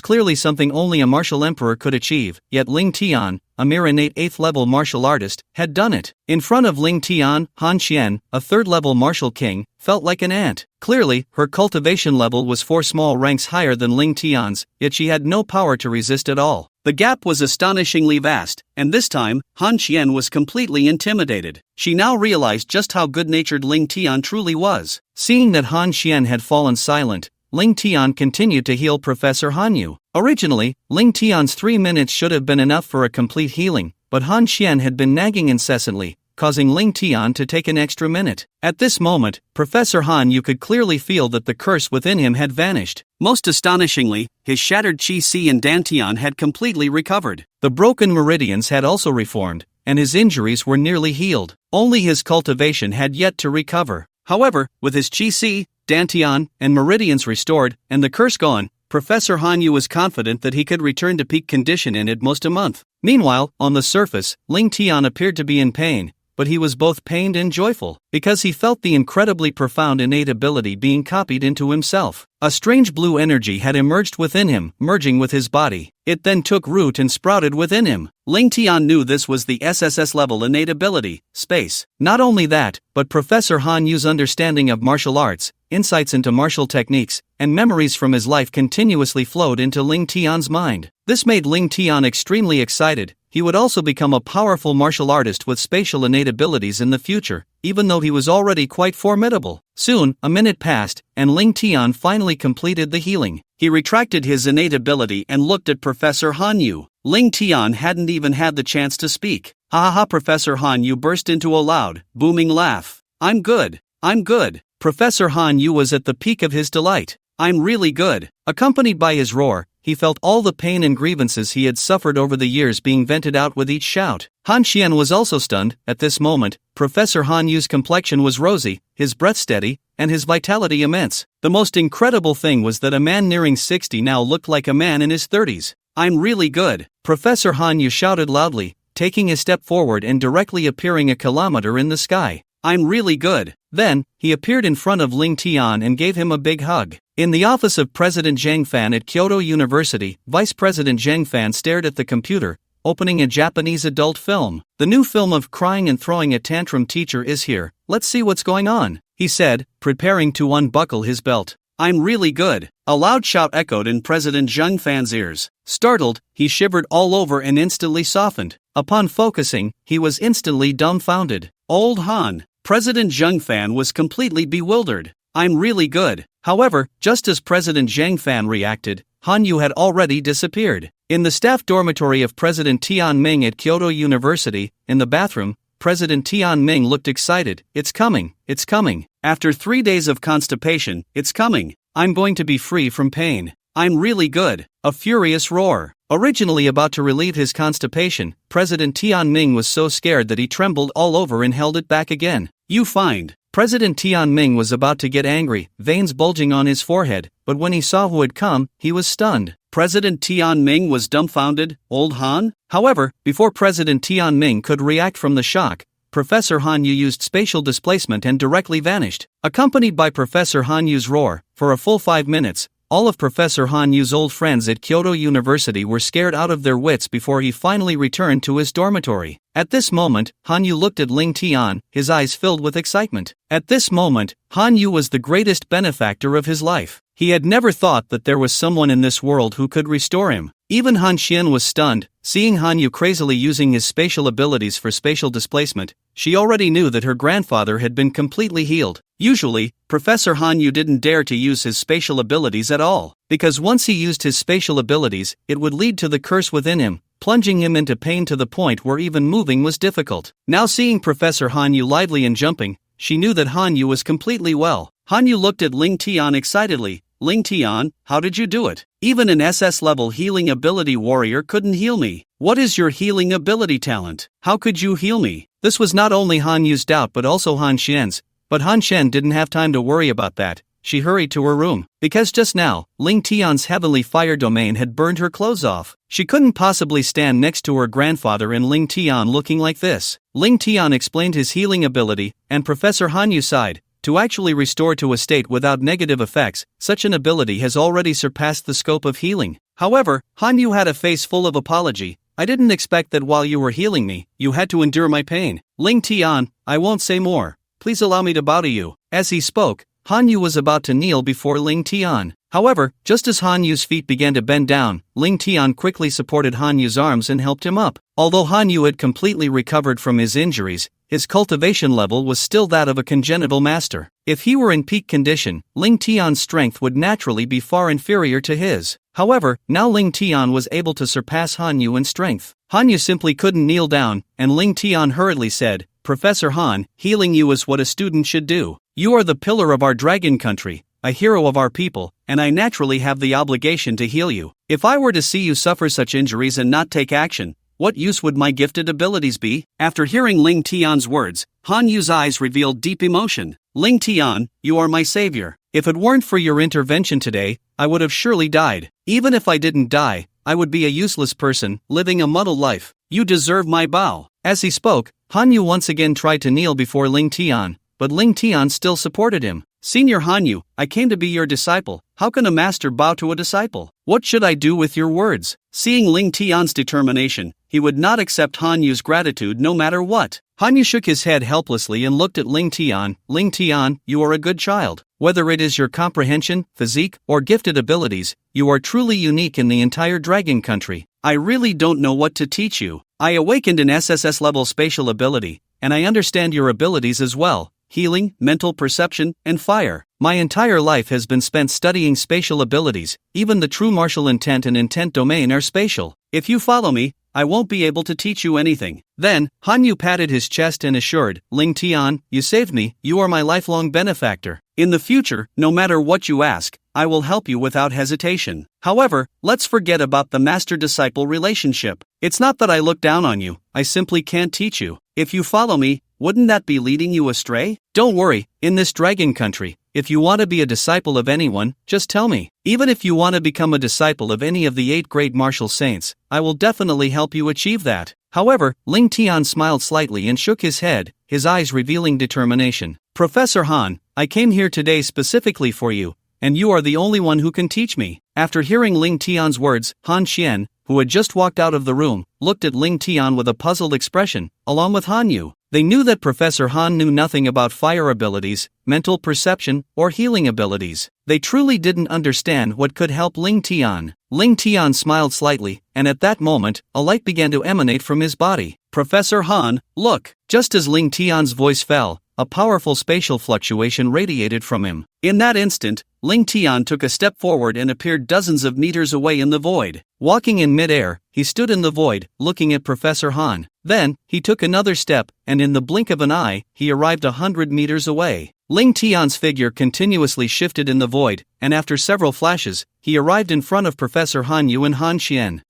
clearly something only a martial emperor could achieve, yet Ling Tian, a mere innate 8th level martial artist, had done it. In front of Ling Tian, Han Xian, a 3rd level martial king, felt like an ant. Clearly, her cultivation level was 4 small ranks higher than Ling Tian's, yet she had no power to resist at all. The gap was astonishingly vast, and this time, Han Xian was completely intimidated. She now realized just how good-natured Ling Tian truly was. Seeing that Han Xian had fallen silent, Ling Tian continued to heal Professor Han Yu. Originally, Ling Tian's 3 minutes should have been enough for a complete healing, but Han Xian had been nagging incessantly, causing Ling Tian to take an extra minute. At this moment, Professor Han Yu could clearly feel that the curse within him had vanished. Most astonishingly, his shattered Qi and Dantian had completely recovered. The broken meridians had also reformed, and his injuries were nearly healed. Only his cultivation had yet to recover. However, with his Qi, Dantian, and meridians restored, and the curse gone, Professor Han Yu was confident that he could return to peak condition in at most a month. Meanwhile, on the surface, Ling Tian appeared to be in pain, but he was both pained and joyful, because he felt the incredibly profound innate ability being copied into himself. A strange blue energy had emerged within him, merging with his body. It then took root and sprouted within him. Ling Tian knew this was the SSS level innate ability, space. Not only that, but Professor Han Yu's understanding of martial arts, insights into martial techniques, and memories from his life continuously flowed into Ling Tian's mind. This made Ling Tian extremely excited. He would also become a powerful martial artist with spatial innate abilities in the future, even though he was already quite formidable. Soon, a minute passed, and Ling Tian finally completed the healing. He retracted his innate ability and looked at Professor Han Yu. Ling Tian hadn't even had the chance to speak. Ha ha ha! Professor Han Yu burst into a loud, booming laugh. I'm good. I'm good. Professor Han Yu was at the peak of his delight. I'm really good. Accompanied by his roar, he felt all the pain and grievances he had suffered over the years being vented out with each shout. Han Xian was also stunned. At this moment, Professor Han Yu's complexion was rosy, his breath steady, and his vitality immense. The most incredible thing was that a man nearing 60 now looked like a man in his 30s. I'm really good. Professor Han Yu shouted loudly, taking a step forward and directly appearing a kilometer in the sky. I'm really good. Then, he appeared in front of Ling Tian and gave him a big hug. In the office of President Zhang Fan at Kyoto University, Vice President Zhang Fan stared at the computer, opening a Japanese adult film. The new film of crying and throwing a tantrum teacher is here. Let's see what's going on, he said, preparing to unbuckle his belt. I'm really good. A loud shout echoed in President Zhang Fan's ears. Startled, he shivered all over and instantly softened. Upon focusing, he was instantly dumbfounded. Old Han. President Zhang Fan was completely bewildered. I'm really good. However, just as President Zhang Fan reacted, Han Yu had already disappeared. In the staff dormitory of President Tian Ming at Kyoto University, in the bathroom, President Tian Ming looked excited. It's coming. It's coming. After 3 days of constipation, it's coming. I'm going to be free from pain. I'm really good. A furious roar. Originally about to relieve his constipation, President Tian Ming was so scared that he trembled all over and held it back again. You find. President Tian Ming was about to get angry, veins bulging on his forehead, but when he saw who had come, he was stunned. President Tian Ming was dumbfounded. Old Han? However, before President Tian Ming could react from the shock, Professor Han Yu used spatial displacement and directly vanished. Accompanied by Professor Han Yu's roar, for a full 5 minutes, all of Professor Han Yu's old friends at Kyoto University were scared out of their wits before he finally returned to his dormitory. At this moment, Han Yu looked at Ling Tian, his eyes filled with excitement. At this moment, Han Yu was the greatest benefactor of his life. He had never thought that there was someone in this world who could restore him. Even Han Xian was stunned, seeing Han Yu crazily using his spatial abilities for spatial displacement. She already knew that her grandfather had been completely healed. Usually, Professor Han Yu didn't dare to use his spatial abilities at all, because once he used his spatial abilities, it would lead to the curse within him, plunging him into pain to the point where even moving was difficult. Now seeing Professor Han Yu lively and jumping, she knew that Han Yu was completely well. Han Yu looked at Ling Tian excitedly. Ling Tian, how did you do it? Even an SS-level healing ability warrior couldn't heal me. What is your healing ability talent? How could you heal me? This was not only Han Yu's doubt but also Han Xian's, but Han Xian didn't have time to worry about that. She hurried to her room, because just now, Ling Tian's heavenly fire domain had burned her clothes off. She couldn't possibly stand next to her grandfather and Ling Tian looking like this. Ling Tian explained his healing ability, and Professor Han Yu sighed. To actually restore to a state without negative effects, such an ability has already surpassed the scope of healing. However, Han Yu had a face full of apology. I didn't expect that while you were healing me, you had to endure my pain. Ling Tian, I won't say more. Please allow me to bow to you. As he spoke, Han Yu was about to kneel before Ling Tian. However, just as Han Yu's feet began to bend down, Ling Tian quickly supported Han Yu's arms and helped him up. Although Han Yu had completely recovered from his injuries, his cultivation level was still that of a congenital master. If he were in peak condition, Ling Tian's strength would naturally be far inferior to his. However, now Ling Tian was able to surpass Han Yu in strength. Han Yu simply couldn't kneel down, and Ling Tian hurriedly said, Professor Han, healing you is what a student should do. You are the pillar of our dragon country, a hero of our people, and I naturally have the obligation to heal you. If I were to see you suffer such injuries and not take action, what use would my gifted abilities be?" After hearing Ling Tian's words, Han Yu's eyes revealed deep emotion. "Ling Tian, you are my savior. If it weren't for your intervention today, I would have surely died. Even if I didn't die, I would be a useless person, living a muddled life. You deserve my bow." As he spoke, Han Yu once again tried to kneel before Ling Tian, but Ling Tian still supported him. "Senior Han Yu, I came to be your disciple. How can a master bow to a disciple? What should I do with your words?" Seeing Ling Tian's determination, he would not accept Han Yu's gratitude no matter what. Han Yu shook his head helplessly and looked at Ling Tian. "Ling Tian, you are a good child. Whether it is your comprehension, physique, or gifted abilities, you are truly unique in the entire dragon country. I really don't know what to teach you. I awakened an SSS level spatial ability, and I understand your abilities as well. Healing, mental perception, and fire. My entire life has been spent studying spatial abilities. Even the true martial intent and intent domain are spatial. If you follow me, I won't be able to teach you anything." Then, Han Yu patted his chest and assured, "Ling Tian, you saved me, you are my lifelong benefactor. In the future, no matter what you ask, I will help you without hesitation. However, let's forget about the master-disciple relationship. It's not that I look down on you, I simply can't teach you. If you follow me, wouldn't that be leading you astray? Don't worry, in this dragon country, if you want to be a disciple of anyone, just tell me. Even if you want to become a disciple of any of the 8 great martial saints, I will definitely help you achieve that." However, Ling Tian smiled slightly and shook his head, his eyes revealing determination. "Professor Han, I came here today specifically for you, and you are the only one who can teach me." After hearing Ling Tian's words, Han Xian, who had just walked out of the room, looked at Ling Tian with a puzzled expression, along with Han Yu. They knew that Professor Han knew nothing about fire abilities, mental perception, or healing abilities. They truly didn't understand what could help Ling Tian. Ling Tian smiled slightly, and at that moment, a light began to emanate from his body. "Professor Han, look!" Just as Ling Tian's voice fell, a powerful spatial fluctuation radiated from him. In that instant, Ling Tian took a step forward and appeared dozens of meters away in the void. Walking in mid-air, he stood in the void, looking at Professor Han. Then, he took another step, and in the blink of an eye, he arrived 100 meters away. Ling Tian's figure continuously shifted in the void, and after several flashes, he arrived in front of Professor Han Yu and Han Xian.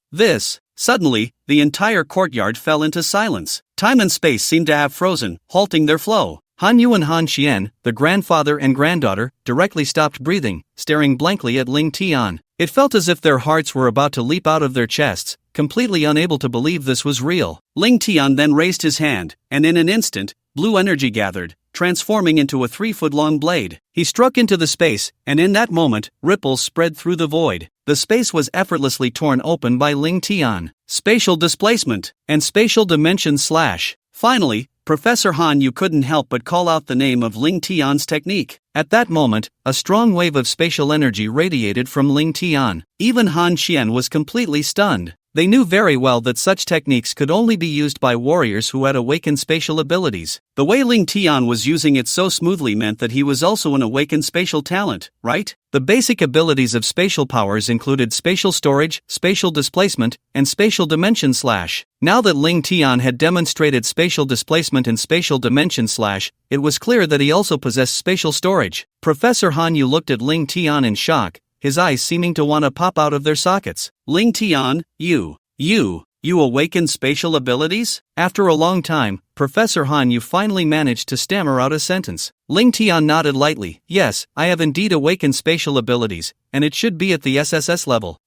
Suddenly, the entire courtyard fell into silence. Time and space seemed to have frozen, halting their flow. Han Yu and Han Xian, the grandfather and granddaughter, directly stopped breathing, staring blankly at Ling Tian. It felt as if their hearts were about to leap out of their chests, completely unable to believe this was real. Ling Tian then raised his hand, and in an instant, blue energy gathered, transforming into a 3-foot-long blade. He struck into the space, and in that moment, ripples spread through the void. The space was effortlessly torn open by Ling Tian. Spatial displacement and spatial dimension slash. Finally, Professor Han Yu couldn't help but call out the name of Ling Tian's technique. At that moment, a strong wave of spatial energy radiated from Ling Tian. Even Han Xian was completely stunned. They knew very well that such techniques could only be used by warriors who had awakened spatial abilities. The way Ling Tian was using it so smoothly meant that he was also an awakened spatial talent, right? The basic abilities of spatial powers included spatial storage, spatial displacement, and spatial dimension slash. Now that Ling Tian had demonstrated spatial displacement and spatial dimension slash, it was clear that he also possessed spatial storage. Professor Han Yu looked at Ling Tian in shock, his eyes seeming to want to pop out of their sockets. "Ling Tian, you awakened spatial abilities?" After a long time, Professor Han Yu finally managed to stammer out a sentence. Ling Tian nodded lightly. "Yes, I have indeed awakened spatial abilities, and it should be at the SSS level."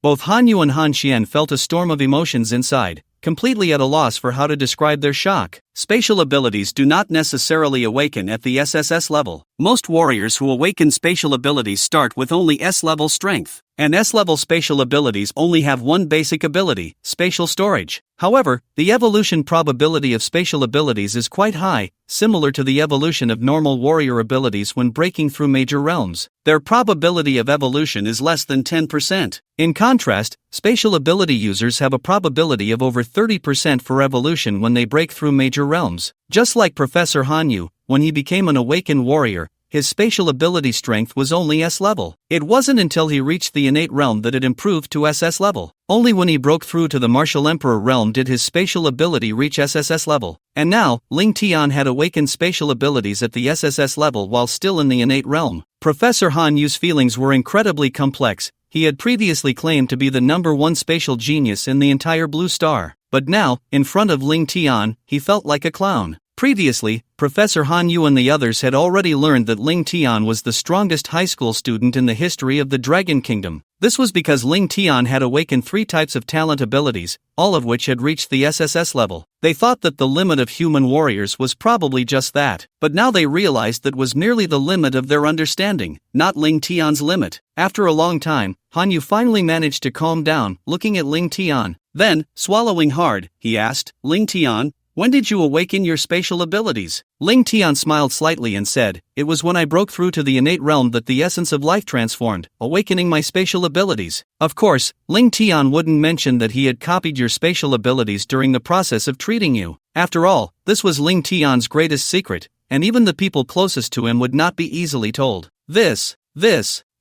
Both Han Yu and Han Xian felt a storm of emotions inside, completely at a loss for how to describe their shock. Spatial abilities do not necessarily awaken at the SSS level. Most warriors who awaken spatial abilities start with only S-level strength, and S-level spatial abilities only have one basic ability, spatial storage. However, the evolution probability of spatial abilities is quite high, similar to the evolution of normal warrior abilities when breaking through major realms. Their probability of evolution is less than 10%. In contrast, spatial ability users have a probability of over 30% for evolution when they break through major realms. Just like Professor Han Yu, when he became an awakened warrior, his spatial ability strength was only S-level. It wasn't until he reached the innate realm that it improved to SS level. Only when he broke through to the martial emperor realm did his spatial ability reach SSS level. And now, Ling Tian had awakened spatial abilities at the SSS level while still in the innate realm. Professor Han Yu's feelings were incredibly complex. He had previously claimed to be the #1 spatial genius in the entire Blue Star. But now, in front of Ling Tian, he felt like a clown. Previously, Professor Han Yu and the others had already learned that Ling Tian was the strongest high school student in the history of the Dragon Kingdom. This was because Ling Tian had awakened 3 types of talent abilities, all of which had reached the SSS level. They thought that the limit of human warriors was probably just that, but now they realized that was merely the limit of their understanding, not Ling Tian's limit. After a long time, Han Yu finally managed to calm down, looking at Ling Tian. Then, swallowing hard, he asked, "Ling Tian, when did you awaken your spatial abilities?" Ling Tian smiled slightly and said, "It was when I broke through to the innate realm that the essence of life transformed, awakening my spatial abilities." Of course, Ling Tian wouldn't mention that he had copied your spatial abilities during the process of treating you. After all, this was Ling Tian's greatest secret, and even the people closest to him would not be easily told. This.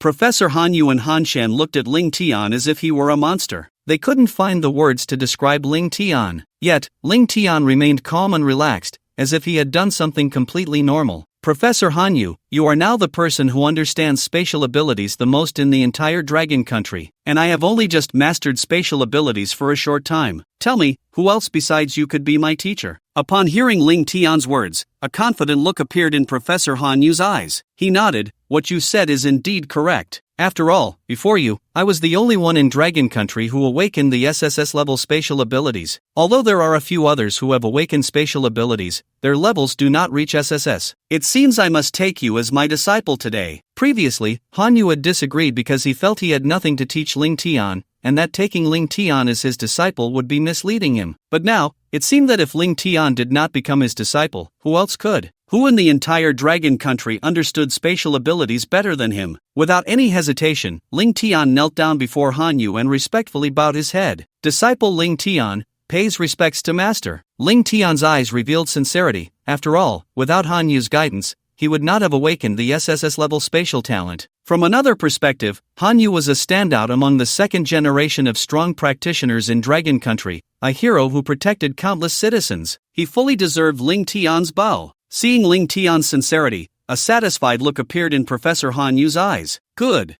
Professor Han Yu and Han Shan looked at Ling Tian as if he were a monster. They couldn't find the words to describe Ling Tian. Yet, Ling Tian remained calm and relaxed, as if he had done something completely normal. "Professor Han Yu, you are now the person who understands spatial abilities the most in the entire Dragon Country, and I have only just mastered spatial abilities for a short time. Tell me, who else besides you could be my teacher?" Upon hearing Ling Tian's words, a confident look appeared in Professor Han Yu's eyes. He nodded. "What you said is indeed correct. After all, before you, I was the only one in Dragon Country who awakened the SSS level spatial abilities. Although there are a few others who have awakened spatial abilities, their levels do not reach SSS. It seems I must take you as my disciple today." Previously, Han Yu had disagreed because he felt he had nothing to teach Ling Tian, and that taking Ling Tian as his disciple would be misleading him. But now, it seemed that if Ling Tian did not become his disciple, who else could? Who in the entire Dragon Country understood spatial abilities better than him? Without any hesitation, Ling Tian knelt down before Han Yu and respectfully bowed his head. "Disciple Ling Tian pays respects to master." Ling Tian's eyes revealed sincerity. After all, without Han Yu's guidance, he would not have awakened the SSS level spatial talent. From another perspective, Han Yu was a standout among the second generation of strong practitioners in Dragon Country, a hero who protected countless citizens. He fully deserved Ling Tian's bow. Seeing Ling Tian's sincerity, a satisfied look appeared in Professor Han Yu's eyes. Good.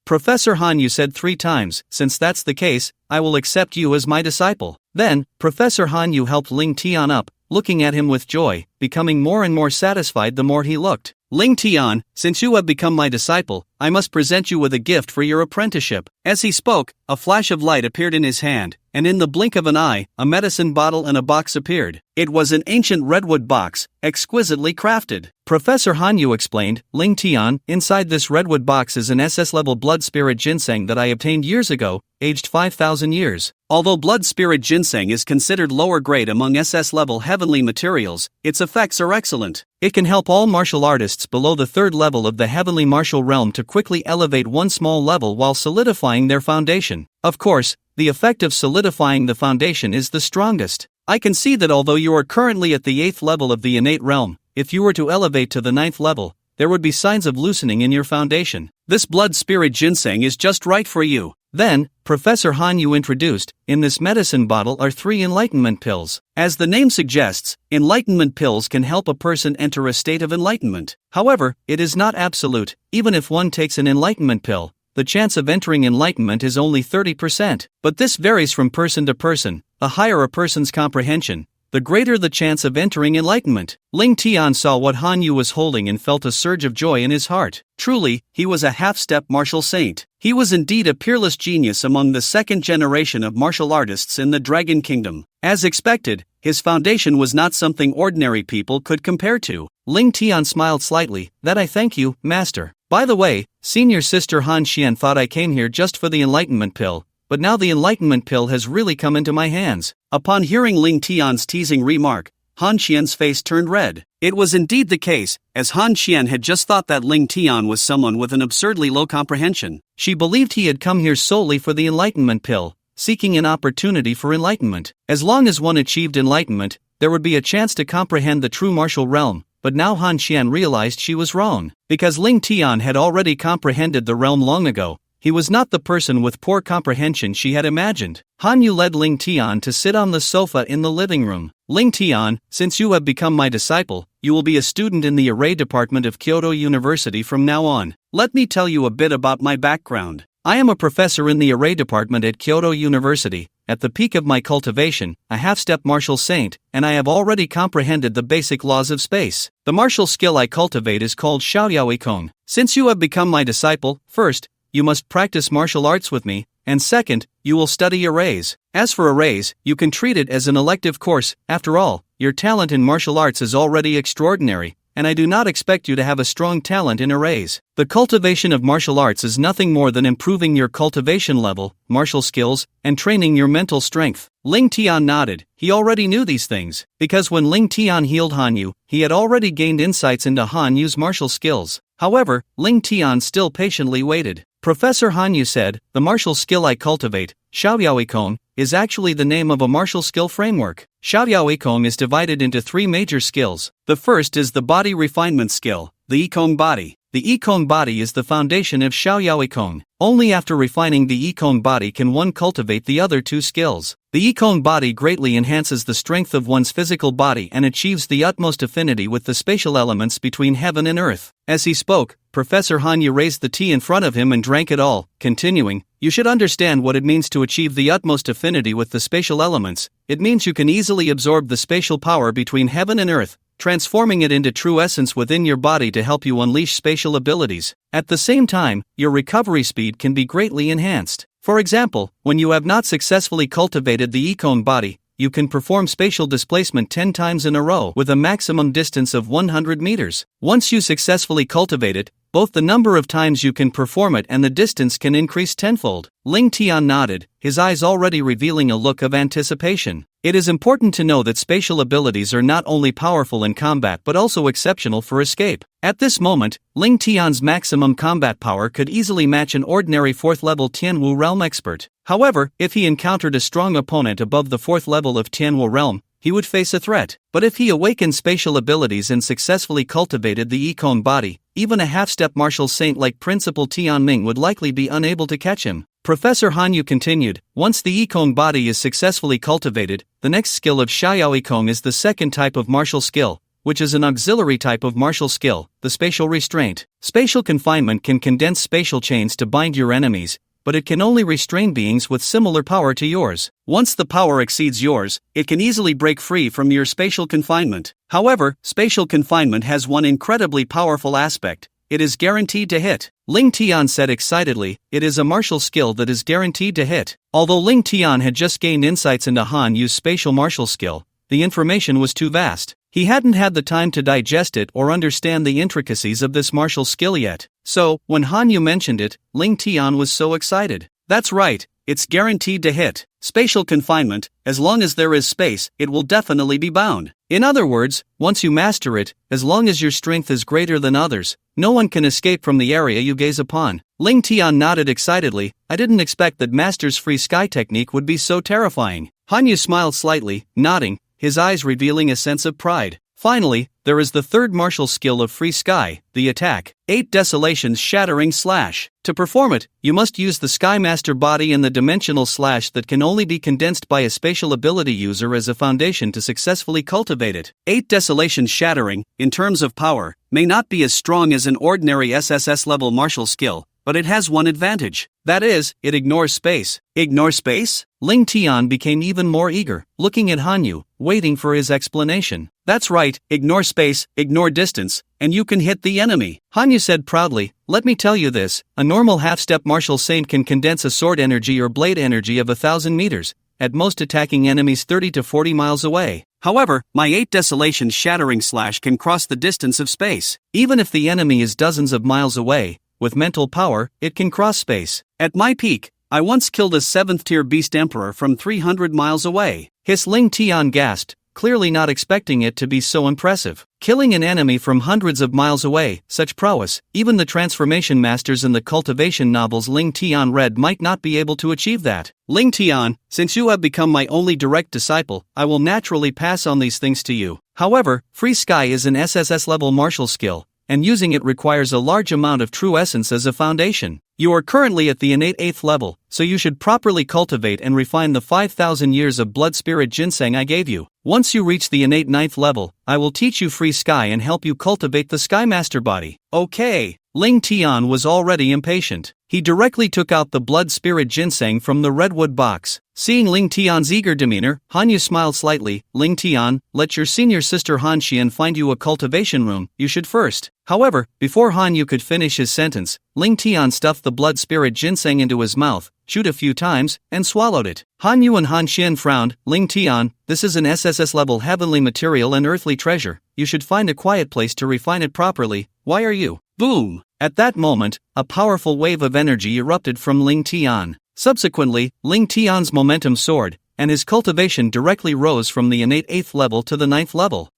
Professor Han Yu said 3 times, "Since that's the case, I will accept you as my disciple." Then, Professor Han Yu helped Ling Tian up, looking at him with joy, becoming more and more satisfied the more he looked. "Ling Tian, since you have become my disciple, I must present you with a gift for your apprenticeship." As he spoke, a flash of light appeared in his hand, and in the blink of an eye, a medicine bottle and a box appeared. It was an ancient redwood box, exquisitely crafted. Professor Han Yu explained, "Ling Tian, inside this redwood box is an SS-level blood spirit ginseng that I obtained years ago, aged 5,000 years. Although blood spirit ginseng is considered lower grade among SS-level heavenly materials, its effects are excellent. It can help all martial artists below the 3rd level of the heavenly martial realm to quickly elevate one small level while solidifying their foundation. Of course, the effect of solidifying the foundation is the strongest. I can see that although you are currently at the 8th level of the innate realm, if you were to elevate to the 9th level, there would be signs of loosening in your foundation. This blood spirit ginseng is just right for you." Then, Professor Han Yu introduced, "In this medicine bottle are 3 enlightenment pills. As the name suggests, enlightenment pills can help a person enter a state of enlightenment. However, it is not absolute. Even if one takes an enlightenment pill, the chance of entering enlightenment is only 30%. But this varies from person to person. The higher a person's comprehension, the greater the chance of entering enlightenment." Ling Tian saw what Han Yu was holding and felt a surge of joy in his heart. Truly, he was a half-step martial saint. He was indeed a peerless genius among the 2nd generation of martial artists in the Dragon Kingdom. As expected, his foundation was not something ordinary people could compare to. Ling Tian smiled slightly. "That I thank you, master. By the way, senior sister Han Xian thought I came here just for the enlightenment pill, but now the enlightenment pill has really come into my hands." Upon hearing Ling Tian's teasing remark, Han Xian's face turned red. It was indeed the case, as Han Xian had just thought that Ling Tian was someone with an absurdly low comprehension. She believed he had come here solely for the enlightenment pill, seeking an opportunity for enlightenment. As long as one achieved enlightenment, there would be a chance to comprehend the true martial realm, but now Han Xian realized she was wrong. Because Ling Tian had already comprehended the realm long ago, he was not the person with poor comprehension she had imagined. Han Yu led Ling Tian to sit on the sofa in the living room. Ling Tian, since you have become my disciple, you will be a student in the array department of Kyoto University from now on. Let me tell you a bit about my background. I am a professor in the array department at Kyoto University, at the peak of my cultivation, a half-step martial saint, and I have already comprehended the basic laws of space. The martial skill I cultivate is called Xiaoyaoi Kong. Since you have become my disciple, first, you must practice martial arts with me, and second, you will study arrays. As for arrays, you can treat it as an elective course. After all, your talent in martial arts is already extraordinary, and I do not expect you to have a strong talent in arrays. The cultivation of martial arts is nothing more than improving your cultivation level, martial skills, and training your mental strength. Ling Tian nodded. He already knew these things, because when Ling Tian healed Han Yu, he had already gained insights into Han Yu's martial skills. However, Ling Tian still patiently waited. Professor Han Yu said, the martial skill I cultivate, Xiaoyaoi Kong, is actually the name of a martial skill framework. Xiaoyaoi Kong is divided into three major skills. The first is the body refinement skill, the Ikong body. The Ikong body is the foundation of Xiaoyaoi Kong. Only after refining the Ikong body can one cultivate the other two skills. The Ikong body greatly enhances the strength of one's physical body and achieves the utmost affinity with the spatial elements between heaven and earth. As he spoke, Professor Han Yu raised the tea in front of him and drank it all, continuing, you should understand what it means to achieve the utmost affinity with the spatial elements. It means you can easily absorb the spatial power between heaven and earth, transforming it into true essence within your body to help you unleash spatial abilities. At the same time, your recovery speed can be greatly enhanced. For example, when you have not successfully cultivated the Ikong body, you can perform spatial displacement 10 times in a row with a maximum distance of 100 meters. Once you successfully cultivate it, both the number of times you can perform it and the distance can increase tenfold. Ling Tian nodded, his eyes already revealing a look of anticipation. It is important to know that spatial abilities are not only powerful in combat but also exceptional for escape. At this moment, Ling Tian's maximum combat power could easily match an ordinary 4th level Tianwu realm expert. However, if he encountered a strong opponent above the 4th level of Tianwu realm, he would face a threat. But if he awakened spatial abilities and successfully cultivated the Ikong body, even a half-step martial saint like Principal Tianming would likely be unable to catch him. Professor Han Yu continued, once the Ikong body is successfully cultivated, the next skill of Xiaoyaoi Kong is the second type of martial skill, which is an auxiliary type of martial skill, the spatial restraint. Spatial confinement can condense spatial chains to bind your enemies, but it can only restrain beings with similar power to yours. Once the power exceeds yours, it can easily break free from your spatial confinement. However, spatial confinement has one incredibly powerful aspect. It is guaranteed to hit. Ling Tian said excitedly, it is a martial skill that is guaranteed to hit. Although Ling Tian had just gained insights into Han Yu's spatial martial skill, the information was too vast. He hadn't had the time to digest it or understand the intricacies of this martial skill yet. So, when Han Yu mentioned it, Ling Tian was so excited. That's right, it's guaranteed to hit. Spatial confinement, as long as there is space, it will definitely be bound. In other words, once you master it, as long as your strength is greater than others, no one can escape from the area you gaze upon. Ling Tian nodded excitedly, I didn't expect that Master's free sky technique would be so terrifying. Han Yu smiled slightly, nodding, his eyes revealing a sense of pride. Finally, there is the third martial skill of free sky, the attack. 8 Desolations Shattering Slash. To perform it, you must use the Sky Master body and the dimensional slash that can only be condensed by a spatial ability user as a foundation to successfully cultivate it. 8 Desolations Shattering, in terms of power, may not be as strong as an ordinary SSS level martial skill, but it has one advantage. That is, it ignores space. Ignore space? Ling Tian became even more eager, looking at Han Yu, waiting for his explanation. That's right, ignore space, ignore distance, and you can hit the enemy. Han Yu said proudly, let me tell you this, a normal half-step martial saint can condense a sword energy or blade energy of 1,000 meters, at most attacking enemies 30 to 40 miles away. However, my 8 Desolations Shattering Slash can cross the distance of space. Even if the enemy is dozens of miles away, with mental power, it can cross space. At my peak, I once killed a 7th tier beast emperor from 300 miles away. Ling Tian gasped, clearly not expecting it to be so impressive. Killing an enemy from hundreds of miles away, such prowess, even the transformation masters in the cultivation novels Ling Tian read might not be able to achieve that. Ling Tian, since you have become my only direct disciple, I will naturally pass on these things to you. However, Free Sky is an SSS level martial skill, and using it requires a large amount of true essence as a foundation. You are currently at the innate 8th level, so you should properly cultivate and refine the 5,000 years of blood spirit ginseng I gave you. Once you reach the innate 9th level, I will teach you Free Sky and help you cultivate the Sky Master body. Okay. Ling Tian was already impatient. He directly took out the blood spirit ginseng from the redwood box. Seeing Ling Tian's eager demeanor, Hanyu smiled slightly. Ling Tian, let your senior sister Han Xian find you a cultivation room, you should first. However, before Hanyu could finish his sentence, Ling Tian stuffed the blood spirit ginseng into his mouth, chewed a few times, and swallowed it. Hanyu and Han Xian frowned. Ling Tian, this is an SSS level heavenly material and earthly treasure. You should find a quiet place to refine it properly. Why are you? Boom! At that moment, a powerful wave of energy erupted from Ling Tian. Subsequently, Ling Tian's momentum soared, and his cultivation directly rose from the innate 8th level to the 9th level.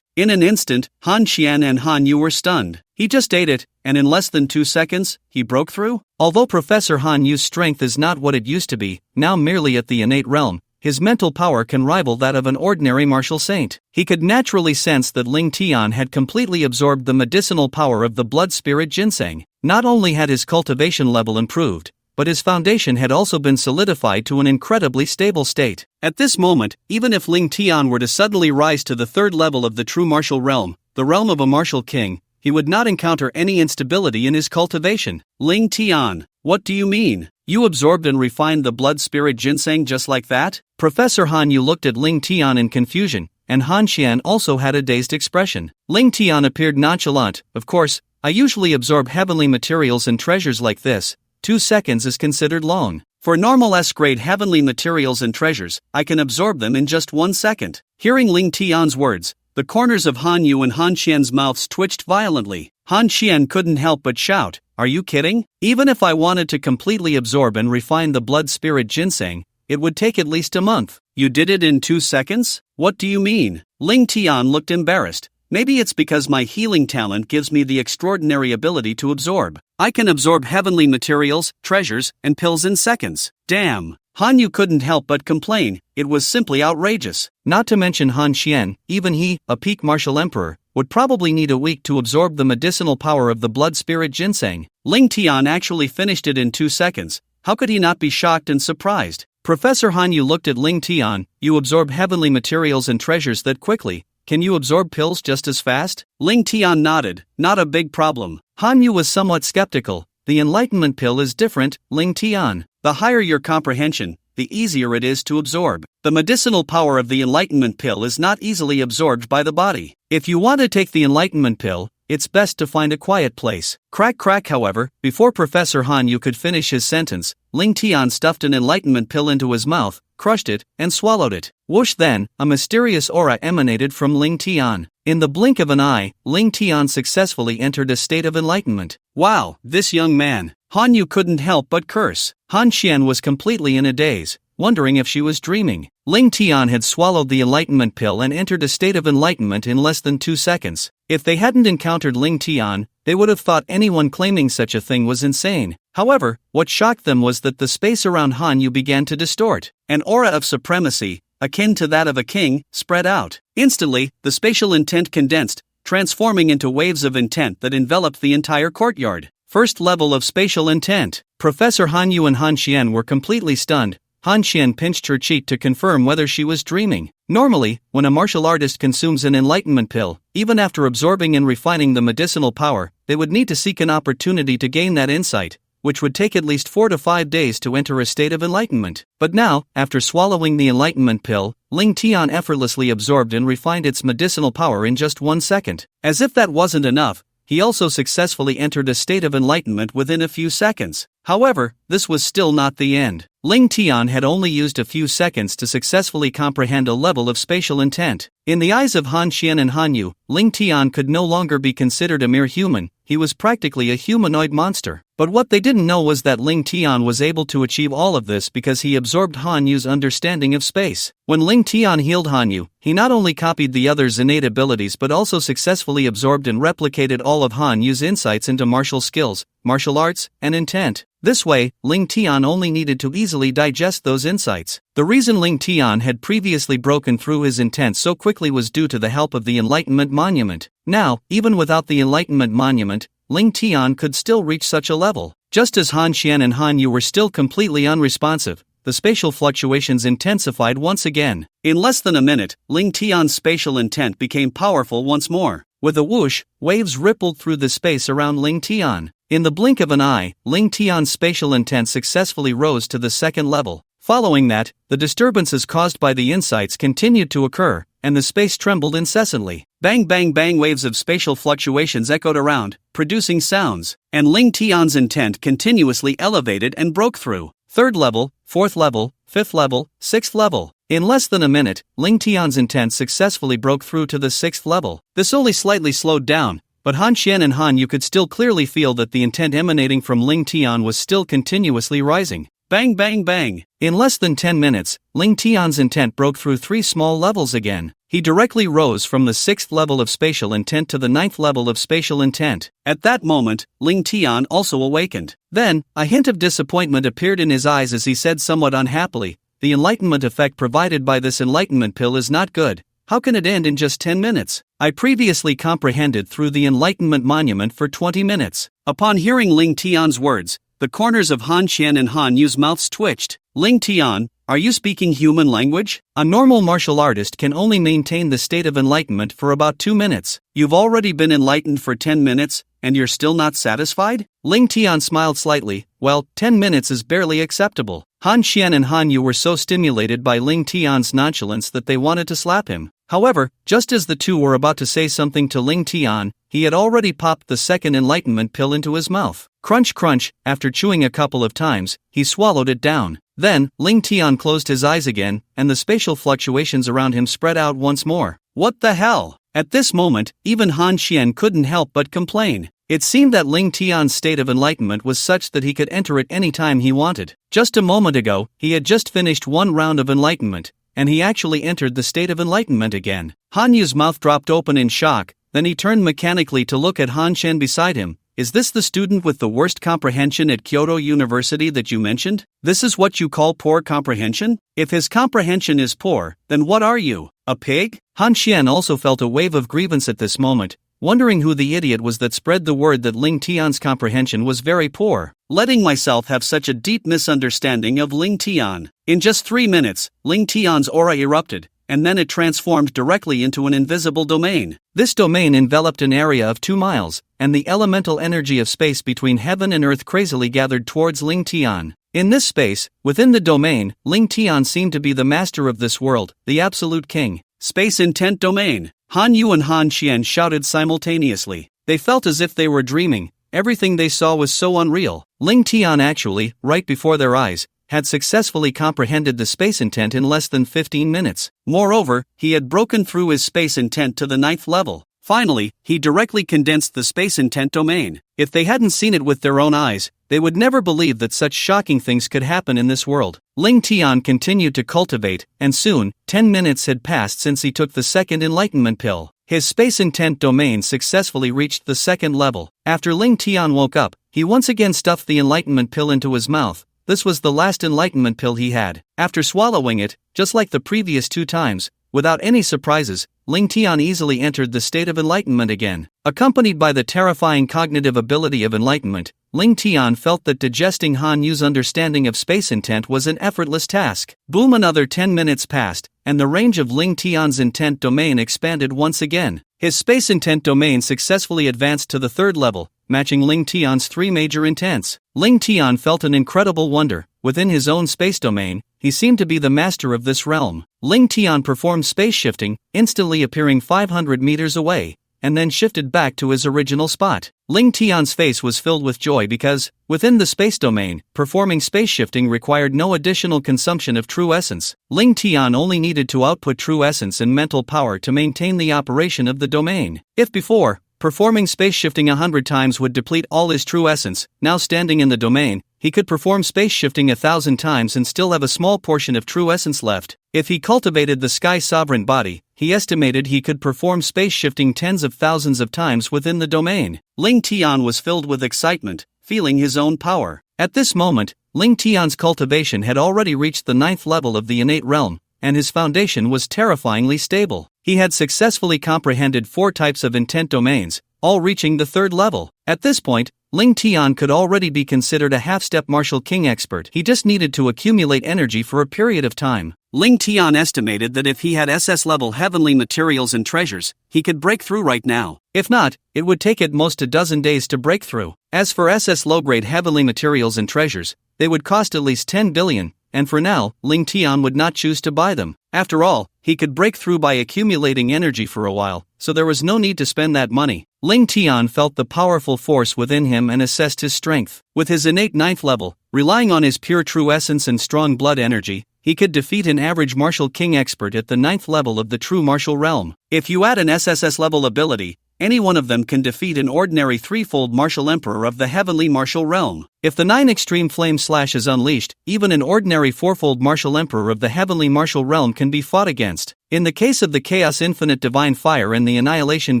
In an instant, Han Xian and Han Yu were stunned. He just ate it, and in less than 2 seconds, he broke through? Although Professor Han Yu's strength is not what it used to be, now merely at the innate realm, his mental power can rival that of an ordinary martial saint. He could naturally sense that Ling Tian had completely absorbed the medicinal power of the blood spirit ginseng. Not only had his cultivation level improved, but his foundation had also been solidified to an incredibly stable state. At this moment, even if Ling Tian were to suddenly rise to the 3rd level of the true martial realm, the realm of a martial king, he would not encounter any instability in his cultivation. Ling Tian, what do you mean? You absorbed and refined the blood spirit ginseng just like that? Professor Han Yu looked at Ling Tian in confusion, and Han Xian also had a dazed expression. Ling Tian appeared nonchalant. Of course, I usually absorb heavenly materials and treasures like this. 2 seconds is considered long. For normal S-grade heavenly materials and treasures, I can absorb them in just 1 second. Hearing Ling Tian's words, the corners of Han Yu and Han Xian's mouths twitched violently. Han Xian couldn't help but shout, "Are you kidding? Even if I wanted to completely absorb and refine the blood spirit ginseng, it would take at least a month. You did it in 2 seconds? What do you mean?" Ling Tian looked embarrassed. Maybe it's because my healing talent gives me the extraordinary ability to absorb. I can absorb heavenly materials, treasures, and pills in seconds. Damn. Hanyu couldn't help but complain. It was simply outrageous. Not to mention Han Xian, even he, a peak martial emperor, would probably need a week to absorb the medicinal power of the blood spirit ginseng. Ling Tian actually finished it in 2 seconds. How could he not be shocked and surprised? Professor Hanyu looked at Ling Tian. You absorb heavenly materials and treasures that quickly. Can you absorb pills just as fast? Ling Tian nodded. Not a big problem. Hanyu was somewhat skeptical. The enlightenment pill is different, Ling Tian. The higher your comprehension, the easier it is to absorb. The medicinal power of the enlightenment pill is not easily absorbed by the body. If you want to take the enlightenment pill, it's best to find a quiet place. Crack crack. However, before Professor Hanyu could finish his sentence, Ling Tian stuffed an enlightenment pill into his mouth, crushed it, and swallowed it. Whoosh! Then, a mysterious aura emanated from Ling Tian. In the blink of an eye, Ling Tian successfully entered a state of enlightenment. Wow, this young man. Hanyu couldn't help but curse. Han Xian was completely in a daze, wondering if she was dreaming. Ling Tian had swallowed the enlightenment pill and entered a state of enlightenment in less than 2 seconds. If they hadn't encountered Ling Tian, they would have thought anyone claiming such a thing was insane. However, what shocked them was that the space around Hanyu began to distort. An aura of supremacy, akin to that of a king, spread out. Instantly, the spatial intent condensed, transforming into waves of intent that enveloped the entire courtyard. First level of spatial intent. Professor Hanyu and Han Xian were completely stunned. Han Xian pinched her cheek to confirm whether she was dreaming. Normally, when a martial artist consumes an enlightenment pill, even after absorbing and refining the medicinal power, they would need to seek an opportunity to gain that insight, which would take at least 4 to 5 days to enter a state of enlightenment. But now, after swallowing the enlightenment pill, Ling Tian effortlessly absorbed and refined its medicinal power in just 1 second. As if that wasn't enough, he also successfully entered a state of enlightenment within a few seconds. However, this was still not the end. Ling Tian had only used a few seconds to successfully comprehend a level of spatial intent. In the eyes of Han Xian and Hanyu, Ling Tian could no longer be considered a mere human. He was practically a humanoid monster. But what they didn't know was that Ling Tian was able to achieve all of this because he absorbed Han Yu's understanding of space. When Ling Tian healed Han Yu, he not only copied the other's innate abilities but also successfully absorbed and replicated all of Han Yu's insights into martial skills, martial arts, and intent. This way, Ling Tian only needed to easily digest those insights. The reason Ling Tian had previously broken through his intent so quickly was due to the help of the Enlightenment Monument. Now, even without the Enlightenment Monument, Ling Tian could still reach such a level. Just as Han Xian and Han Yu were still completely unresponsive, the spatial fluctuations intensified once again. In less than a minute, Ling Tian's spatial intent became powerful once more. With a whoosh, waves rippled through the space around Ling Tian. In the blink of an eye, Ling Tian's spatial intent successfully rose to the second level. Following that, the disturbances caused by the insights continued to occur, and the space trembled incessantly. Bang bang bang, waves of spatial fluctuations echoed around, producing sounds, and Ling Tian's intent continuously elevated and broke through. Third level, fourth level, fifth level, sixth level. In less than a minute, Ling Tian's intent successfully broke through to the sixth level. This only slightly slowed down, but Han Xian and Han Yu could still clearly feel that the intent emanating from Ling Tian was still continuously rising. Bang bang bang. In less than 10 minutes, Ling Tian's intent broke through 3 small levels again. He directly rose from the 6th level of spatial intent to the 9th level of spatial intent. At that moment, Ling Tian also awakened. Then, a hint of disappointment appeared in his eyes as he said somewhat unhappily, "The enlightenment effect provided by this enlightenment pill is not good. How can it end in just 10 minutes? I previously comprehended through the Enlightenment Monument for 20 minutes. Upon hearing Ling Tian's words, the corners of Han Xian and Han Yu's mouths twitched. Ling Tian, are you speaking human language? A normal martial artist can only maintain the state of enlightenment for about 2 minutes. You've already been enlightened for 10 minutes, and you're still not satisfied? Ling Tian smiled slightly. Well, 10 minutes is barely acceptable. Han Xian and Han Yu were so stimulated by Ling Tian's nonchalance that they wanted to slap him. However, just as the two were about to say something to Ling Tian, he had already popped the second enlightenment pill into his mouth. Crunch crunch, after chewing a couple of times, he swallowed it down. Then, Ling Tian closed his eyes again, and the spatial fluctuations around him spread out once more. What the hell? At this moment, even Han Xian couldn't help but complain. It seemed that Ling Tian's state of enlightenment was such that he could enter it any time he wanted. Just a moment ago, he had just finished one round of enlightenment, and he actually entered the state of enlightenment again. Han Yu's mouth dropped open in shock, then he turned mechanically to look at Han Xian beside him. Is this the student with the worst comprehension at Kyoto University that you mentioned? This is what you call poor comprehension? If his comprehension is poor, then what are you, a pig? Han Xian also felt a wave of grievance at this moment, wondering who the idiot was that spread the word that Ling Tian's comprehension was very poor. Letting myself have such a deep misunderstanding of Ling Tian. In just 3 minutes, Ling Tian's aura erupted, and then it transformed directly into an invisible domain. This domain enveloped an area of 2 miles, and the elemental energy of space between heaven and earth crazily gathered towards Ling Tian. In this space, within the domain, Ling Tian seemed to be the master of this world, the absolute king. Space intent domain. Han Yu and Han Xian shouted simultaneously. They felt as if they were dreaming. Everything they saw was so unreal. Ling Tian actually, right before their eyes, had successfully comprehended the space intent in less than 15 minutes. Moreover, he had broken through his space intent to the 9th level. Finally, he directly condensed the space intent domain. If they hadn't seen it with their own eyes, they would never believe that such shocking things could happen in this world. Ling Tian continued to cultivate, and soon, 10 minutes had passed since he took the second enlightenment pill. His space intent domain successfully reached the 2nd level. After Ling Tian woke up, he once again stuffed the enlightenment pill into his mouth. This was the last enlightenment pill he had. After swallowing it, just like the previous 2 times, without any surprises, Ling Tian easily entered the state of enlightenment again. Accompanied by the terrifying cognitive ability of enlightenment, Ling Tian felt that digesting Han Yu's understanding of space intent was an effortless task. Boom, another 10 minutes passed, and the range of Ling Tian's intent domain expanded once again. His space intent domain successfully advanced to the 3rd level, matching Ling Tian's 3 major intents. Ling Tian felt an incredible wonder. Within his own space domain, he seemed to be the master of this realm. Ling Tian performed space shifting, instantly appearing 500 meters away, and then shifted back to his original spot. Ling Tian's face was filled with joy because, within the space domain, performing space shifting required no additional consumption of true essence. Ling Tian only needed to output true essence and mental power to maintain the operation of the domain. If before, Performing space shifting 100 times would deplete all his true essence. Now standing in the domain, he could perform space shifting 1,000 times and still have a small portion of true essence left. If he cultivated the sky sovereign body, he estimated he could perform space shifting tens of thousands of times within the domain. Ling Tian was filled with excitement, feeling his own power. At this moment, Ling Tian's cultivation had already reached the 9th level of the innate realm, and his foundation was terrifyingly stable. He had successfully comprehended 4 types of intent domains, all reaching the 3rd level. At this point, Ling Tian could already be considered a half-step martial king expert. He just needed to accumulate energy for a period of time. Ling Tian estimated that if he had SS-level heavenly materials and treasures, he could break through right now. If not, it would take at most a dozen days to break through. As for SS low-grade heavenly materials and treasures, they would cost at least 10 billion, and for now, Ling Tian would not choose to buy them. After all, he could break through by accumulating energy for a while, so there was no need to spend that money. Ling Tian felt the powerful force within him and assessed his strength. With his innate 9th level, relying on his pure true essence and strong blood energy, he could defeat an average martial king expert at the 9th level of the true martial realm. If you add an SSS level ability, any one of them can defeat an ordinary 3-fold martial emperor of the heavenly martial realm. If the 9 extreme flame slash is unleashed, even an ordinary 4-fold martial emperor of the heavenly martial realm can be fought against. In the case of the chaos infinite divine fire and the annihilation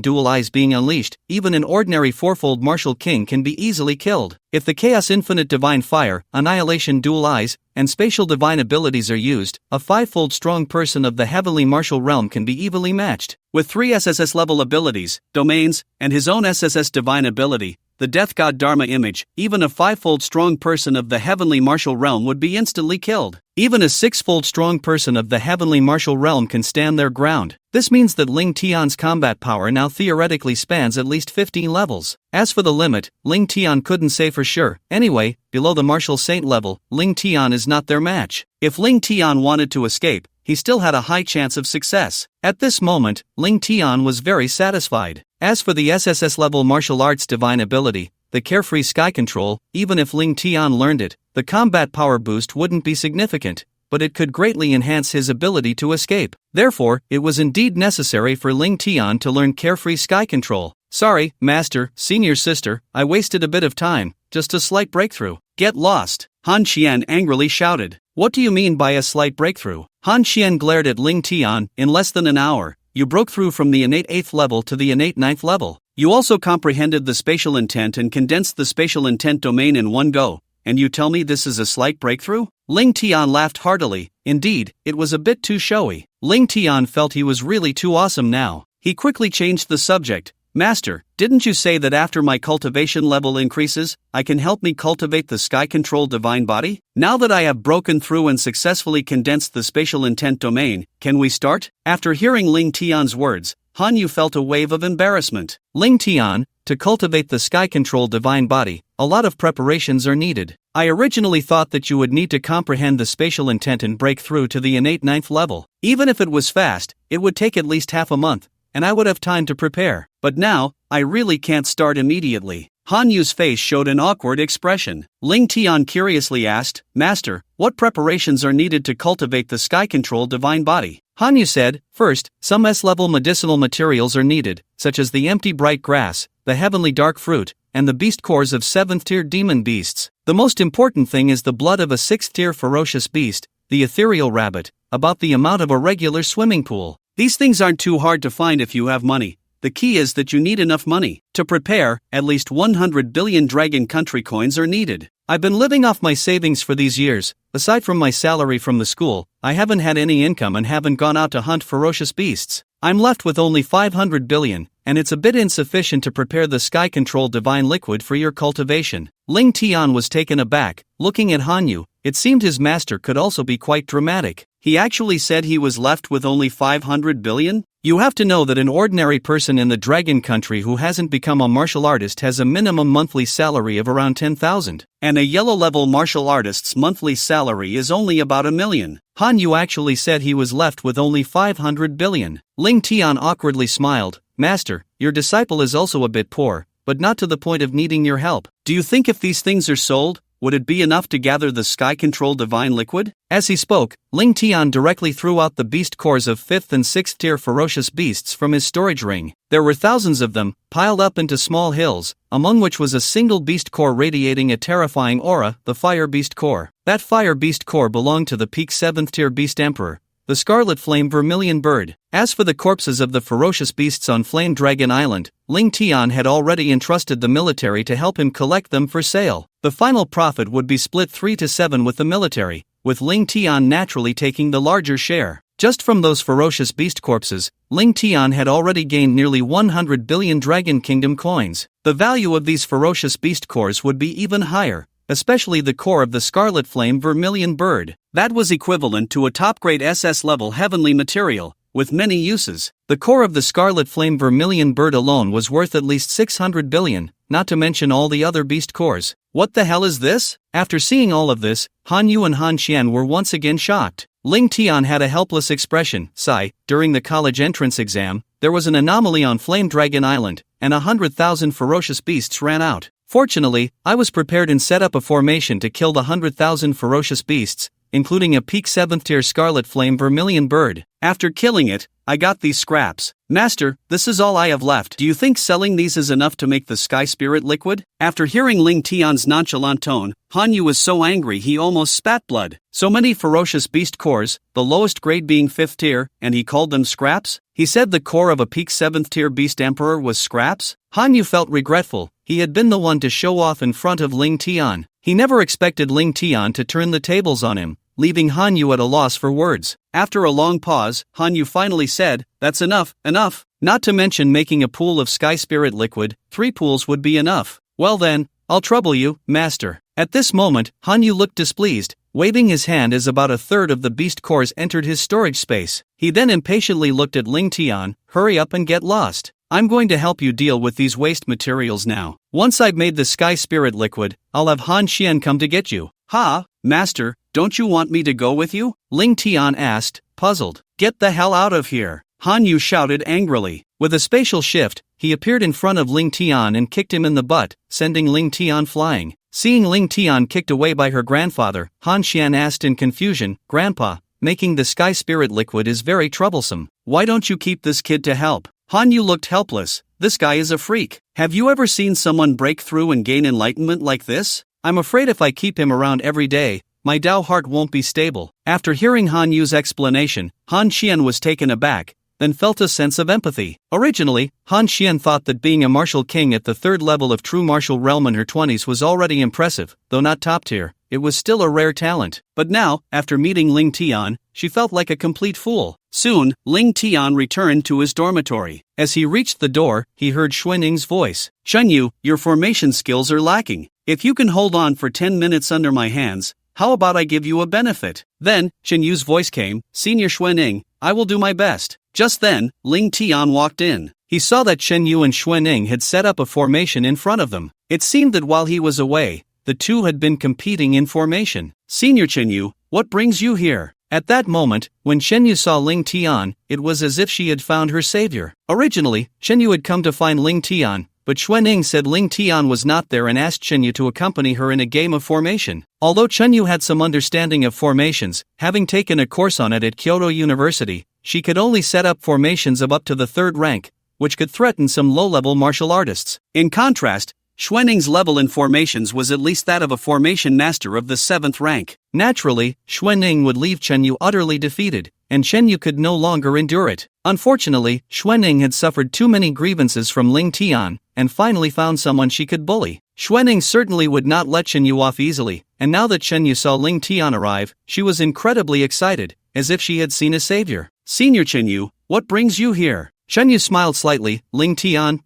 dual eyes being unleashed, even an ordinary 4-fold martial king can be easily killed. If the chaos infinite divine fire, annihilation dual eyes, and spatial divine abilities are used, a 5-fold strong person of the heavenly martial realm can be evenly matched. With 3 SSS level abilities, domains, and his own SSS divine ability, the death god Dharma image, even a 5-fold strong person of the heavenly martial realm would be instantly killed. Even a 6-fold strong person of the heavenly martial realm can stand their ground. This means that Ling Tian's combat power now theoretically spans at least 15 levels. As for the limit, Ling Tian couldn't say for sure. Anyway, below the martial saint level, Ling Tian is not their match. If Ling Tian wanted to escape, he still had a high chance of success. At this moment, Ling Tian was very satisfied. As for the SSS level martial arts divine ability, the carefree sky control, even if Ling Tian learned it, the combat power boost wouldn't be significant, but it could greatly enhance his ability to escape. Therefore, it was indeed necessary for Ling Tian to learn carefree sky control. Sorry, master, senior sister, I wasted a bit of time, just a slight breakthrough. Get lost, Han Qian angrily shouted. What do you mean by a slight breakthrough? Han Qian glared at Ling Tian. In less than an hour, you broke through from the innate 8th level to the innate 9th level. You also comprehended the spatial intent and condensed the spatial intent domain in one go, and you tell me this is a slight breakthrough? Ling Tian laughed heartily. Indeed, it was a bit too showy. Ling Tian felt he was really too awesome now. He quickly changed the subject. Master, didn't you say that after my cultivation level increases, I can help me cultivate the sky control divine body? Now that I have broken through and successfully condensed the spatial intent domain, can we start? After hearing Ling Tian's words, Han Yu felt a wave of embarrassment. Ling Tian, to cultivate the sky control divine body, a lot of preparations are needed. I originally thought that you would need to comprehend the spatial intent and break through to the innate 9th level. Even if it was fast, it would take at least half a month, and I would have time to prepare. But now, I really can't start immediately. Han Yu's face showed an awkward expression. Ling Tian curiously asked, Master, what preparations are needed to cultivate the sky control divine body? Han Yu said, first, some S-level medicinal materials are needed, such as the empty bright grass, the heavenly dark fruit, and the beast cores of 7th-tier demon beasts. The most important thing is the blood of a 6th-tier ferocious beast, the ethereal rabbit, about the amount of a regular swimming pool. These things aren't too hard to find if you have money. The key is that you need enough money. To prepare, at least 100 billion dragon country coins are needed. I've been living off my savings for these years. Aside from my salary from the school, I haven't had any income and haven't gone out to hunt ferocious beasts. I'm left with only 500 billion, and it's a bit insufficient to prepare the sky control divine liquid for your cultivation. Ling Tian was taken aback, looking at Han Yu. It seemed his master could also be quite dramatic. He actually said he was left with only 500 billion? You have to know that an ordinary person in the dragon country who hasn't become a martial artist has a minimum monthly salary of around 10,000. And a yellow-level martial artist's monthly salary is only about 1 million. Han Yu actually said he was left with only 500 billion. Ling Tian awkwardly smiled. Master, your disciple is also a bit poor, but not to the point of needing your help. Do you think if these things are sold, would it be enough to gather the sky-controlled divine liquid? As he spoke, Ling Tian directly threw out the beast cores of 5th and 6th tier ferocious beasts from his storage ring. There were thousands of them, piled up into small hills, among which was a single beast core radiating a terrifying aura, the Fire Beast Core. That Fire Beast Core belonged to the peak 7th tier Beast Emperor, the Scarlet Flame Vermilion Bird. As for the corpses of the ferocious beasts on Flame Dragon Island, Ling Tian had already entrusted the military to help him collect them for sale. The final profit would be split 3-7 with the military, with Ling Tian naturally taking the larger share. Just from those ferocious beast corpses, Ling Tian had already gained nearly 100 billion Dragon Kingdom coins. The value of these ferocious beast cores would be even higher, especially the core of the Scarlet Flame Vermilion Bird. That was equivalent to a top-grade SS-level heavenly material, with many uses. The core of the Scarlet Flame Vermilion Bird alone was worth at least 600 billion, not to mention all the other beast cores. What the hell is this? After seeing all of this, Han Yu and Han Xian were once again shocked. Ling Tian had a helpless expression. Sigh, during the college entrance exam, there was an anomaly on Flame Dragon Island, and 100,000 ferocious beasts ran out. Fortunately, I was prepared and set up a formation to kill the 100,000 ferocious beasts, including a peak 7th tier Scarlet Flame Vermilion Bird. After killing it, I got these scraps. Master, this is all I have left. Do you think selling these is enough to make the Sky Spirit liquid? After hearing Ling Tian's nonchalant tone, Han Yu was so angry he almost spat blood. So many ferocious beast cores, the lowest grade being 5th tier, and he called them scraps? He said the core of a peak 7th tier Beast Emperor was scraps? Han Yu felt regretful. He had been the one to show off in front of Ling Tian. He never expected Ling Tian to turn the tables on him, leaving Han Yu at a loss for words. After a long pause, Han Yu finally said, "That's enough, enough. Not to mention making a pool of Sky Spirit liquid, 3 pools would be enough. Well then, I'll trouble you, master." At this moment, Han Yu looked displeased, waving his hand as about a third of the beast cores entered his storage space. He then impatiently looked at Ling Tian. "Hurry up and get lost. I'm going to help you deal with these waste materials now. Once I've made the Sky Spirit liquid, I'll have Han Xian come to get you." "Ha, master, don't you want me to go with you?" Ling Tian asked, puzzled. "Get the hell out of here," Han Yu shouted angrily. With a spatial shift, he appeared in front of Ling Tian and kicked him in the butt, sending Ling Tian flying. Seeing Ling Tian kicked away by her grandfather, Han Xian asked in confusion, "Grandpa, making the Sky Spirit liquid is very troublesome. Why don't you keep this kid to help?" Han Yu looked helpless. "This guy is a freak. Have you ever seen someone break through and gain enlightenment like this? I'm afraid if I keep him around every day, my Tao heart won't be stable." After hearing Han Yu's explanation, Han Xian was taken aback, then felt a sense of empathy. Originally, Han Xian thought that being a martial king at the 3rd level of true martial realm in her 20s was already impressive, though not top tier. It was still a rare talent. But now, after meeting Ling Tian, she felt like a complete fool. Soon, Ling Tian returned to his dormitory. As he reached the door, he heard Xuaning's voice. "Shen Yu, your formation skills are lacking. If you can hold on for 10 minutes under my hands, how about I give you a benefit?" Then, Shen Yu's voice came, "Senior Xuaning, I will do my best." Just then, Ling Tian walked in. He saw that Shen Yu and Xuaning had set up a formation in front of them. It seemed that while he was away, the two had been competing in formation. "Senior Shen Yu, what brings you here?" At that moment, when Shen Yu saw Ling Tian, it was as if she had found her savior. Originally, Shen Yu had come to find Ling Tian, but Xuaning said Ling Tian was not there and asked Shen Yu to accompany her in a game of formation. Although Shen Yu had some understanding of formations, having taken a course on it at Kyoto University, she could only set up formations of up to the 3rd rank, which could threaten some low-level martial artists. In contrast, Xuaning's level in formations was at least that of a formation master of the 7th rank. Naturally, Xuaning would leave Shen Yu utterly defeated, and Shen Yu could no longer endure it. Unfortunately, Xuaning had suffered too many grievances from Ling Tian, and finally found someone she could bully. Xuaning certainly would not let Shen Yu off easily, and now that Shen Yu saw Ling Tian arrive, she was incredibly excited, as if she had seen a savior. "Senior Shen Yu, what brings you here?" Shen Yu smiled slightly. "Ling Tian,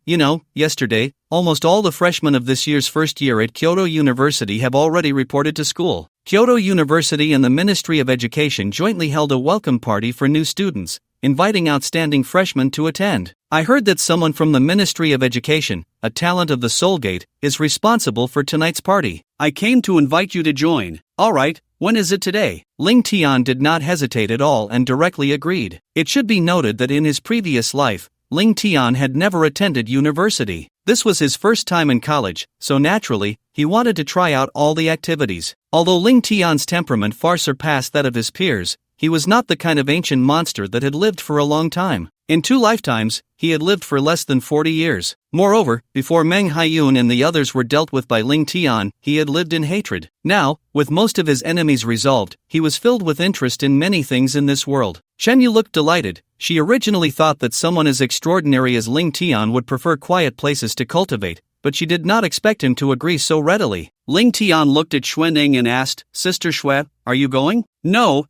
yesterday, almost all the freshmen of this year's first year at Kyoto University have already reported to school. Kyoto University and the Ministry of Education jointly held a welcome party for new students, inviting outstanding freshmen to attend. I heard that someone from the Ministry of Education, a talent of the Soul Gate, is responsible for tonight's party. I came to invite you to join." "Alright, when is it today?" Ling Tian did not hesitate at all and directly agreed. It should be noted that in his previous life, Ling Tian had never attended university. This was his first time in college, so naturally, he wanted to try out all the activities. Although Ling Tian's temperament far surpassed that of his peers, he was not the kind of ancient monster that had lived for a long time. In 2 lifetimes, he had lived for less than 40 years. Moreover, before Meng Haiyun and the others were dealt with by Ling Tian, he had lived in hatred. Now, with most of his enemies resolved, he was filled with interest in many things in this world. Shen Yu looked delighted. She originally thought that someone as extraordinary as Ling Tian would prefer quiet places to cultivate, but she did not expect him to agree so readily. Ling Tian looked at Xuanning and asked, "Sister Xue, are you going?" No.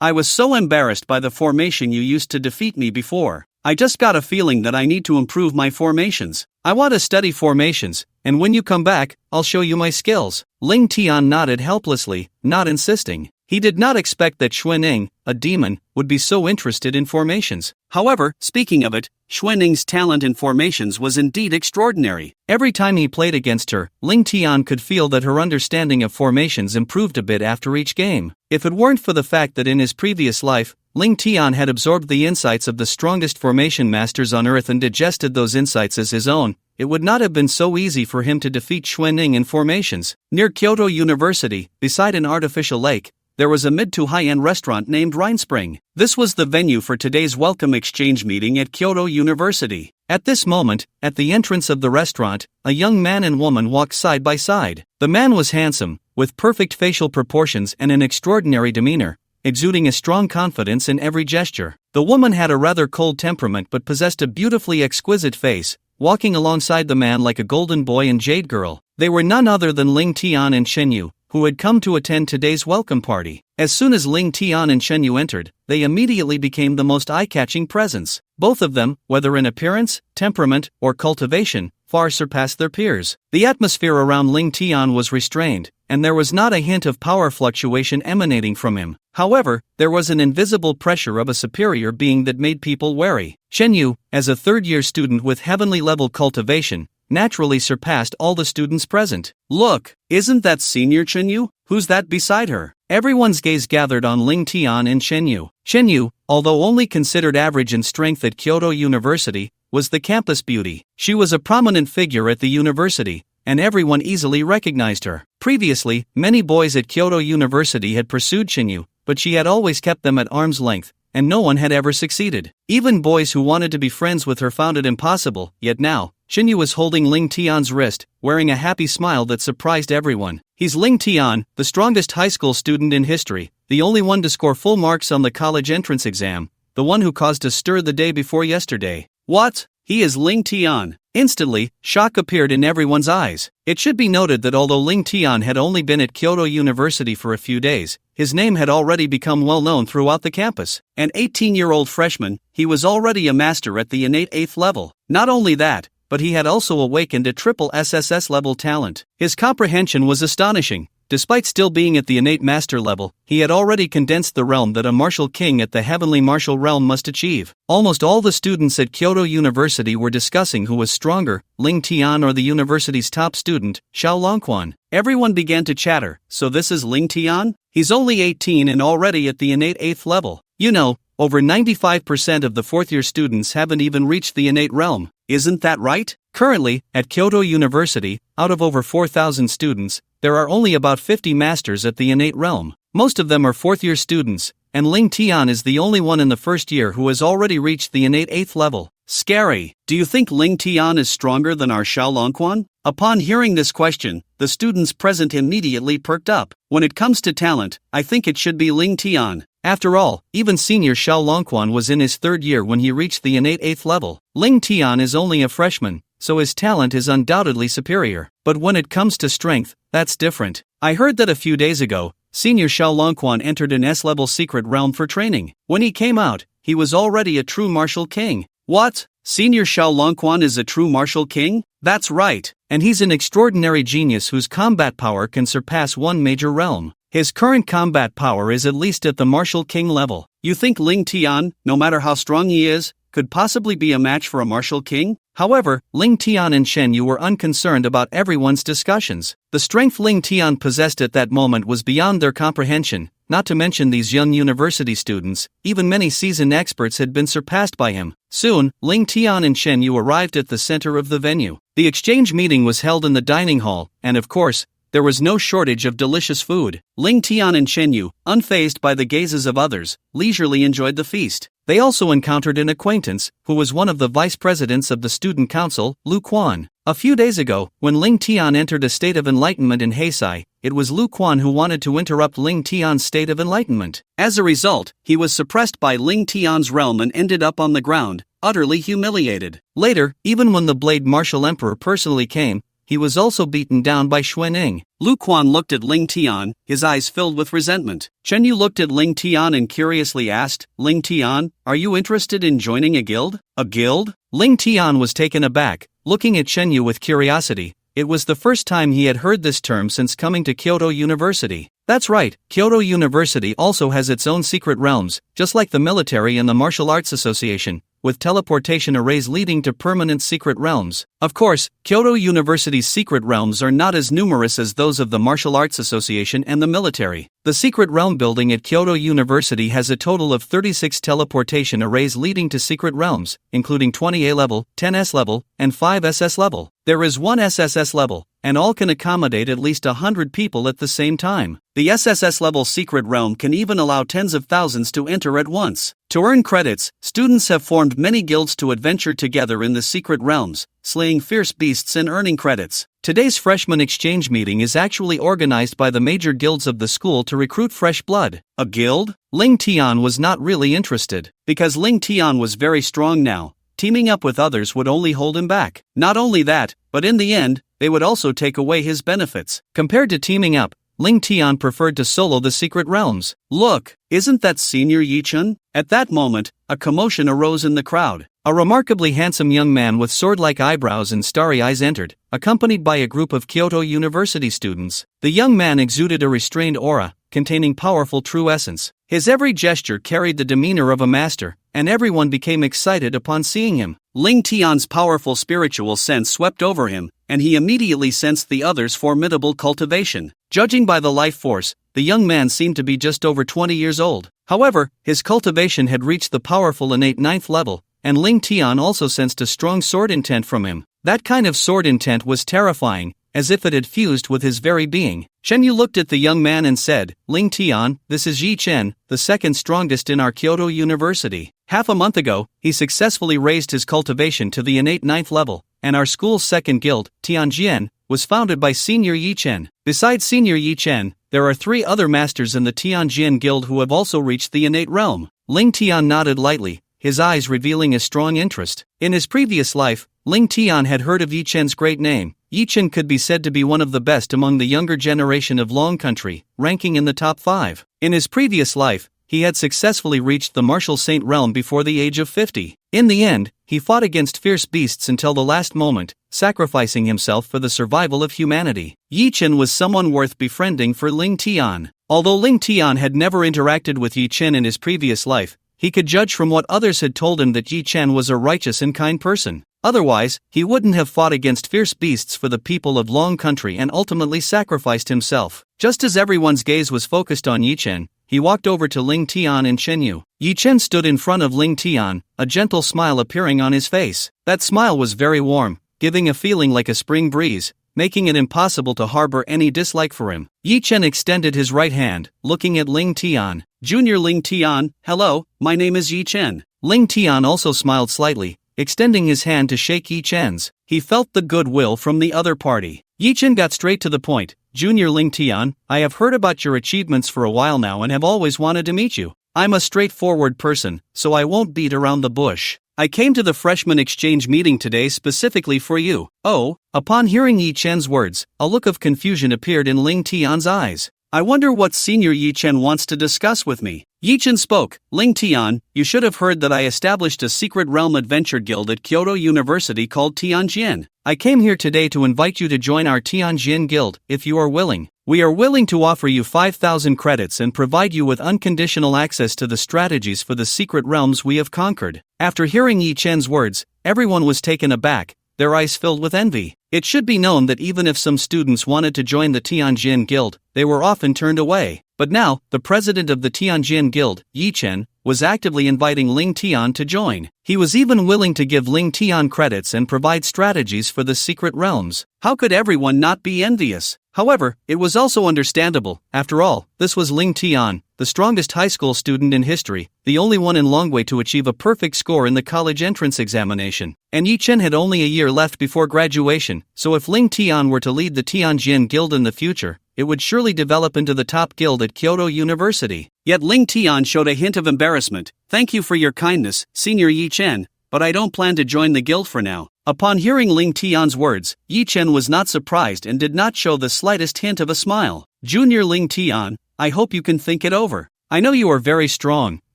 I was so embarrassed by the formation you used to defeat me before. I just got a feeling that I need to improve my formations. I want to study formations, and when you come back, I'll show you my skills." Ling Tian nodded helplessly, not insisting. He did not expect that Xuanning, a demon, would be so interested in formations. However, speaking of it, Xuanning's talent in formations was indeed extraordinary. Every time he played against her, Ling Tian could feel that her understanding of formations improved a bit after each game. If it weren't for the fact that in his previous life, Ling Tian had absorbed the insights of the strongest formation masters on Earth and digested those insights as his own, it would not have been so easy for him to defeat Xuanning in formations. Near Kyoto University, beside an artificial lake, there was a mid to high-end restaurant named Rhinespring. This was the venue for today's welcome exchange meeting at Kyoto University. At this moment, at the entrance of the restaurant, a young man and woman walked side by side. The man was handsome, with perfect facial proportions and an extraordinary demeanor, exuding a strong confidence in every gesture. The woman had a rather cold temperament but possessed a beautifully exquisite face, walking alongside the man like a golden boy and jade girl. They were none other than Ling Tian and Shen Yu, who had come to attend today's welcome party. As soon as Ling Tian and Shen Yu entered, they immediately became the most eye-catching presence. Both of them, whether in appearance, temperament, or cultivation, far surpassed their peers. The atmosphere around Ling Tian was restrained, and there was not a hint of power fluctuation emanating from him. However, there was an invisible pressure of a superior being that made people wary. Shen Yu, as a third-year student with heavenly-level cultivation, naturally surpassed all the students present. "Look, isn't that Senior Shen Yu? Who's that beside her?" Everyone's gaze gathered on Ling Tian and Shen Yu. Shen Yu, although only considered average in strength at Kyoto University, was the campus beauty. She was a prominent figure at the university, and everyone easily recognized her. Previously, many boys at Kyoto University had pursued Shen Yu, but she had always kept them at arm's length, and no one had ever succeeded. Even boys who wanted to be friends with her found it impossible, yet now, Shen Yu was holding Ling Tian's wrist, wearing a happy smile that surprised everyone. He's Ling Tian, the strongest high school student in history, the only one to score full marks on the college entrance exam, the one who caused a stir the day before yesterday. What? He is Ling Tian. Instantly, shock appeared in everyone's eyes. It should be noted that although Ling Tian had only been at Kyoto University for a few days, his name had already become well known throughout the campus. An 18-year-old freshman, he was already a master at the innate 8th level. Not only that, but he had also awakened a triple SSSS-level talent. His comprehension was astonishing. Despite still being at the innate master level, he had already condensed the realm that a martial king at the heavenly martial realm must achieve. Almost all the students at Kyoto University were discussing who was stronger, Ling Tian or the university's top student, Xiao Longquan. Everyone began to chatter, so this is Ling Tian? He's only 18 and already at the innate 8th level. You know, over 95% of the fourth-year students haven't even reached the innate realm. Isn't that right? Currently, at Kyoto University, out of over 4,000 students, there are only about 50 masters at the innate realm. Most of them are fourth-year students, and Ling Tian is the only one in the first year who has already reached the innate 8th level. Scary. Do you think Ling Tian is stronger than our Xiao Longquan? Upon hearing this question, the students present immediately perked up. When it comes to talent, I think it should be Ling Tian. After all, even senior Xiao Longquan was in his third year when he reached the innate 8th level. Ling Tian is only a freshman, so his talent is undoubtedly superior. But when it comes to strength, that's different. I heard that a few days ago, senior Xiao Longquan entered an S-level secret realm for training. When he came out, he was already a true martial king. What? Senior Xiao Longquan is a true martial king? That's right, and he's an extraordinary genius whose combat power can surpass one major realm. His current combat power is at least at the martial king level. You think Ling Tian, no matter how strong he is, could possibly be a match for a martial king? However, Ling Tian and Shen Yu were unconcerned about everyone's discussions. The strength Ling Tian possessed at that moment was beyond their comprehension, not to mention these young university students, even many seasoned experts had been surpassed by him. Soon, Ling Tian and Chen Yu arrived at the center of the venue. The exchange meeting was held in the dining hall, and of course, there was no shortage of delicious food. Ling Tian and Chen Yu, unfazed by the gazes of others, leisurely enjoyed the feast. They also encountered an acquaintance, who was one of the vice presidents of the student council, Lu Ruan. A few days ago, when Ling Tian entered a state of enlightenment in Heisai, it was Lu Ruan who wanted to interrupt Ling Tian's state of enlightenment. As a result, he was suppressed by Ling Tian's realm and ended up on the ground, utterly humiliated. Later, even when the Blade Martial Emperor personally came, he was also beaten down by Xuanning. Lu Ruan looked at Ling Tian, his eyes filled with resentment. Chen Yu looked at Ling Tian and curiously asked, "Ling Tian, are you interested in joining a guild?" "A guild?" Ling Tian was taken aback, looking at Chen Yu with curiosity. It was the first time he had heard this term since coming to Kyoto University. That's right, Kyoto University also has its own secret realms, just like the military and the martial arts association, with teleportation arrays leading to permanent secret realms. Of course, Kyoto University's secret realms are not as numerous as those of the Martial Arts Association and the military. The secret realm building at Kyoto University has a total of 36 teleportation arrays leading to secret realms, including 20 A-level, 10 S-level, and 5 SS-level. There is one SSSSS-Level, and all can accommodate at least 100 people at the same time. The SSS-level secret realm can even allow tens of thousands to enter at once. To earn credits, students have formed many guilds to adventure together in the secret realms, slaying fierce beasts and earning credits. Today's freshman exchange meeting is actually organized by the major guilds of the school to recruit fresh blood. A guild? Ling Tian was not really interested, because Ling Tian was very strong now. Teaming up with others would only hold him back. Not only that, but in the end, they would also take away his benefits. Compared to teaming up, Ling Tian preferred to solo the secret realms. "Look, isn't that Senior Yi-chun?" At that moment, a commotion arose in the crowd. A remarkably handsome young man with sword-like eyebrows and starry eyes entered, accompanied by a group of Kyoto University students. The young man exuded a restrained aura, containing powerful true essence. His every gesture carried the demeanor of a master, and everyone became excited upon seeing him. Ling Tian's powerful spiritual sense swept over him, and he immediately sensed the other's formidable cultivation. Judging by the life force, the young man seemed to be just over 20 years old. However, his cultivation had reached the powerful innate 9th level, and Ling Tian also sensed a strong sword intent from him. That kind of sword intent was terrifying, as if it had fused with his very being. Chen Yu looked at the young man and said, "Ling Tian, this is Yi Chen, the second strongest in our Kyoto University. Half a month ago, he successfully raised his cultivation to the innate 9th level, and our school's second guild, Tianjian, was founded by Senior Yi Chen. Besides Senior Yi Chen, there are 3 other masters in the Tianjian guild who have also reached the innate realm." Ling Tian nodded lightly, his eyes revealing a strong interest. In his previous life, Ling Tian had heard of Yi Chen's great name. Yi Chen could be said to be one of the best among the younger generation of Long Country, ranking in the top 5. In his previous life, he had successfully reached the martial saint realm before the age of 50. In the end, he fought against fierce beasts until the last moment, sacrificing himself for the survival of humanity. Yi Chen was someone worth befriending for Ling Tian. Although Ling Tian had never interacted with Yi Chen in his previous life, he could judge from what others had told him that Yi Chen was a righteous and kind person. Otherwise, he wouldn't have fought against fierce beasts for the people of Long Country and ultimately sacrificed himself. Just as everyone's gaze was focused on Yi Chen, he walked over to Ling Tian and Chen Yu. Yi Chen stood in front of Ling Tian, a gentle smile appearing on his face. That smile was very warm, giving a feeling like a spring breeze, making it impossible to harbor any dislike for him. Yi Chen extended his right hand, looking at Ling Tian. "Junior Ling Tian, hello, my name is Yi Chen." Ling Tian also smiled slightly, extending his hand to shake Yi Chen's. He felt the goodwill from the other party. Yi Chen got straight to the point. "Junior Ling Tian, I have heard about your achievements for a while now and have always wanted to meet you. I'm a straightforward person, so I won't beat around the bush. I came to the freshman exchange meeting today specifically for you." Oh, upon hearing Yi Chen's words, a look of confusion appeared in Ling Tian's eyes. "I wonder what Senior Yi Chen wants to discuss with me." Yi Chen spoke. "Ling Tian, you should have heard that I established a secret realm adventure guild at Kyoto University called Tianjian. I came here today to invite you to join our Tianjian guild, if you are willing. We are willing to offer you 5,000 credits and provide you with unconditional access to the strategies for the secret realms we have conquered." After hearing Yi Chen's words, everyone was taken aback, their eyes filled with envy. It should be known that even if some students wanted to join the Tianjin Guild, they were often turned away. But now, the president of the Tianjin Guild, Yi Chen, was actively inviting Ling Tian to join. He was even willing to give Ling Tian credits and provide strategies for the secret realms. How could everyone not be envious? However, it was also understandable. After all, this was Ling Tian, the strongest high school student in history, the only one in Longwei to achieve a perfect score in the college entrance examination. And Yi Chen had only a year left before graduation, so if Ling Tian were to lead the Tianjin Guild in the future, it would surely develop into the top guild at Kyoto University. Yet Ling Tian showed a hint of embarrassment. "Thank you for your kindness, Senior Yi Chen, but I don't plan to join the guild for now." Upon hearing Ling Tian's words, Yi Chen was not surprised and did not show the slightest hint of a smile. "Junior Ling Tian, I hope you can think it over. I know you are very strong.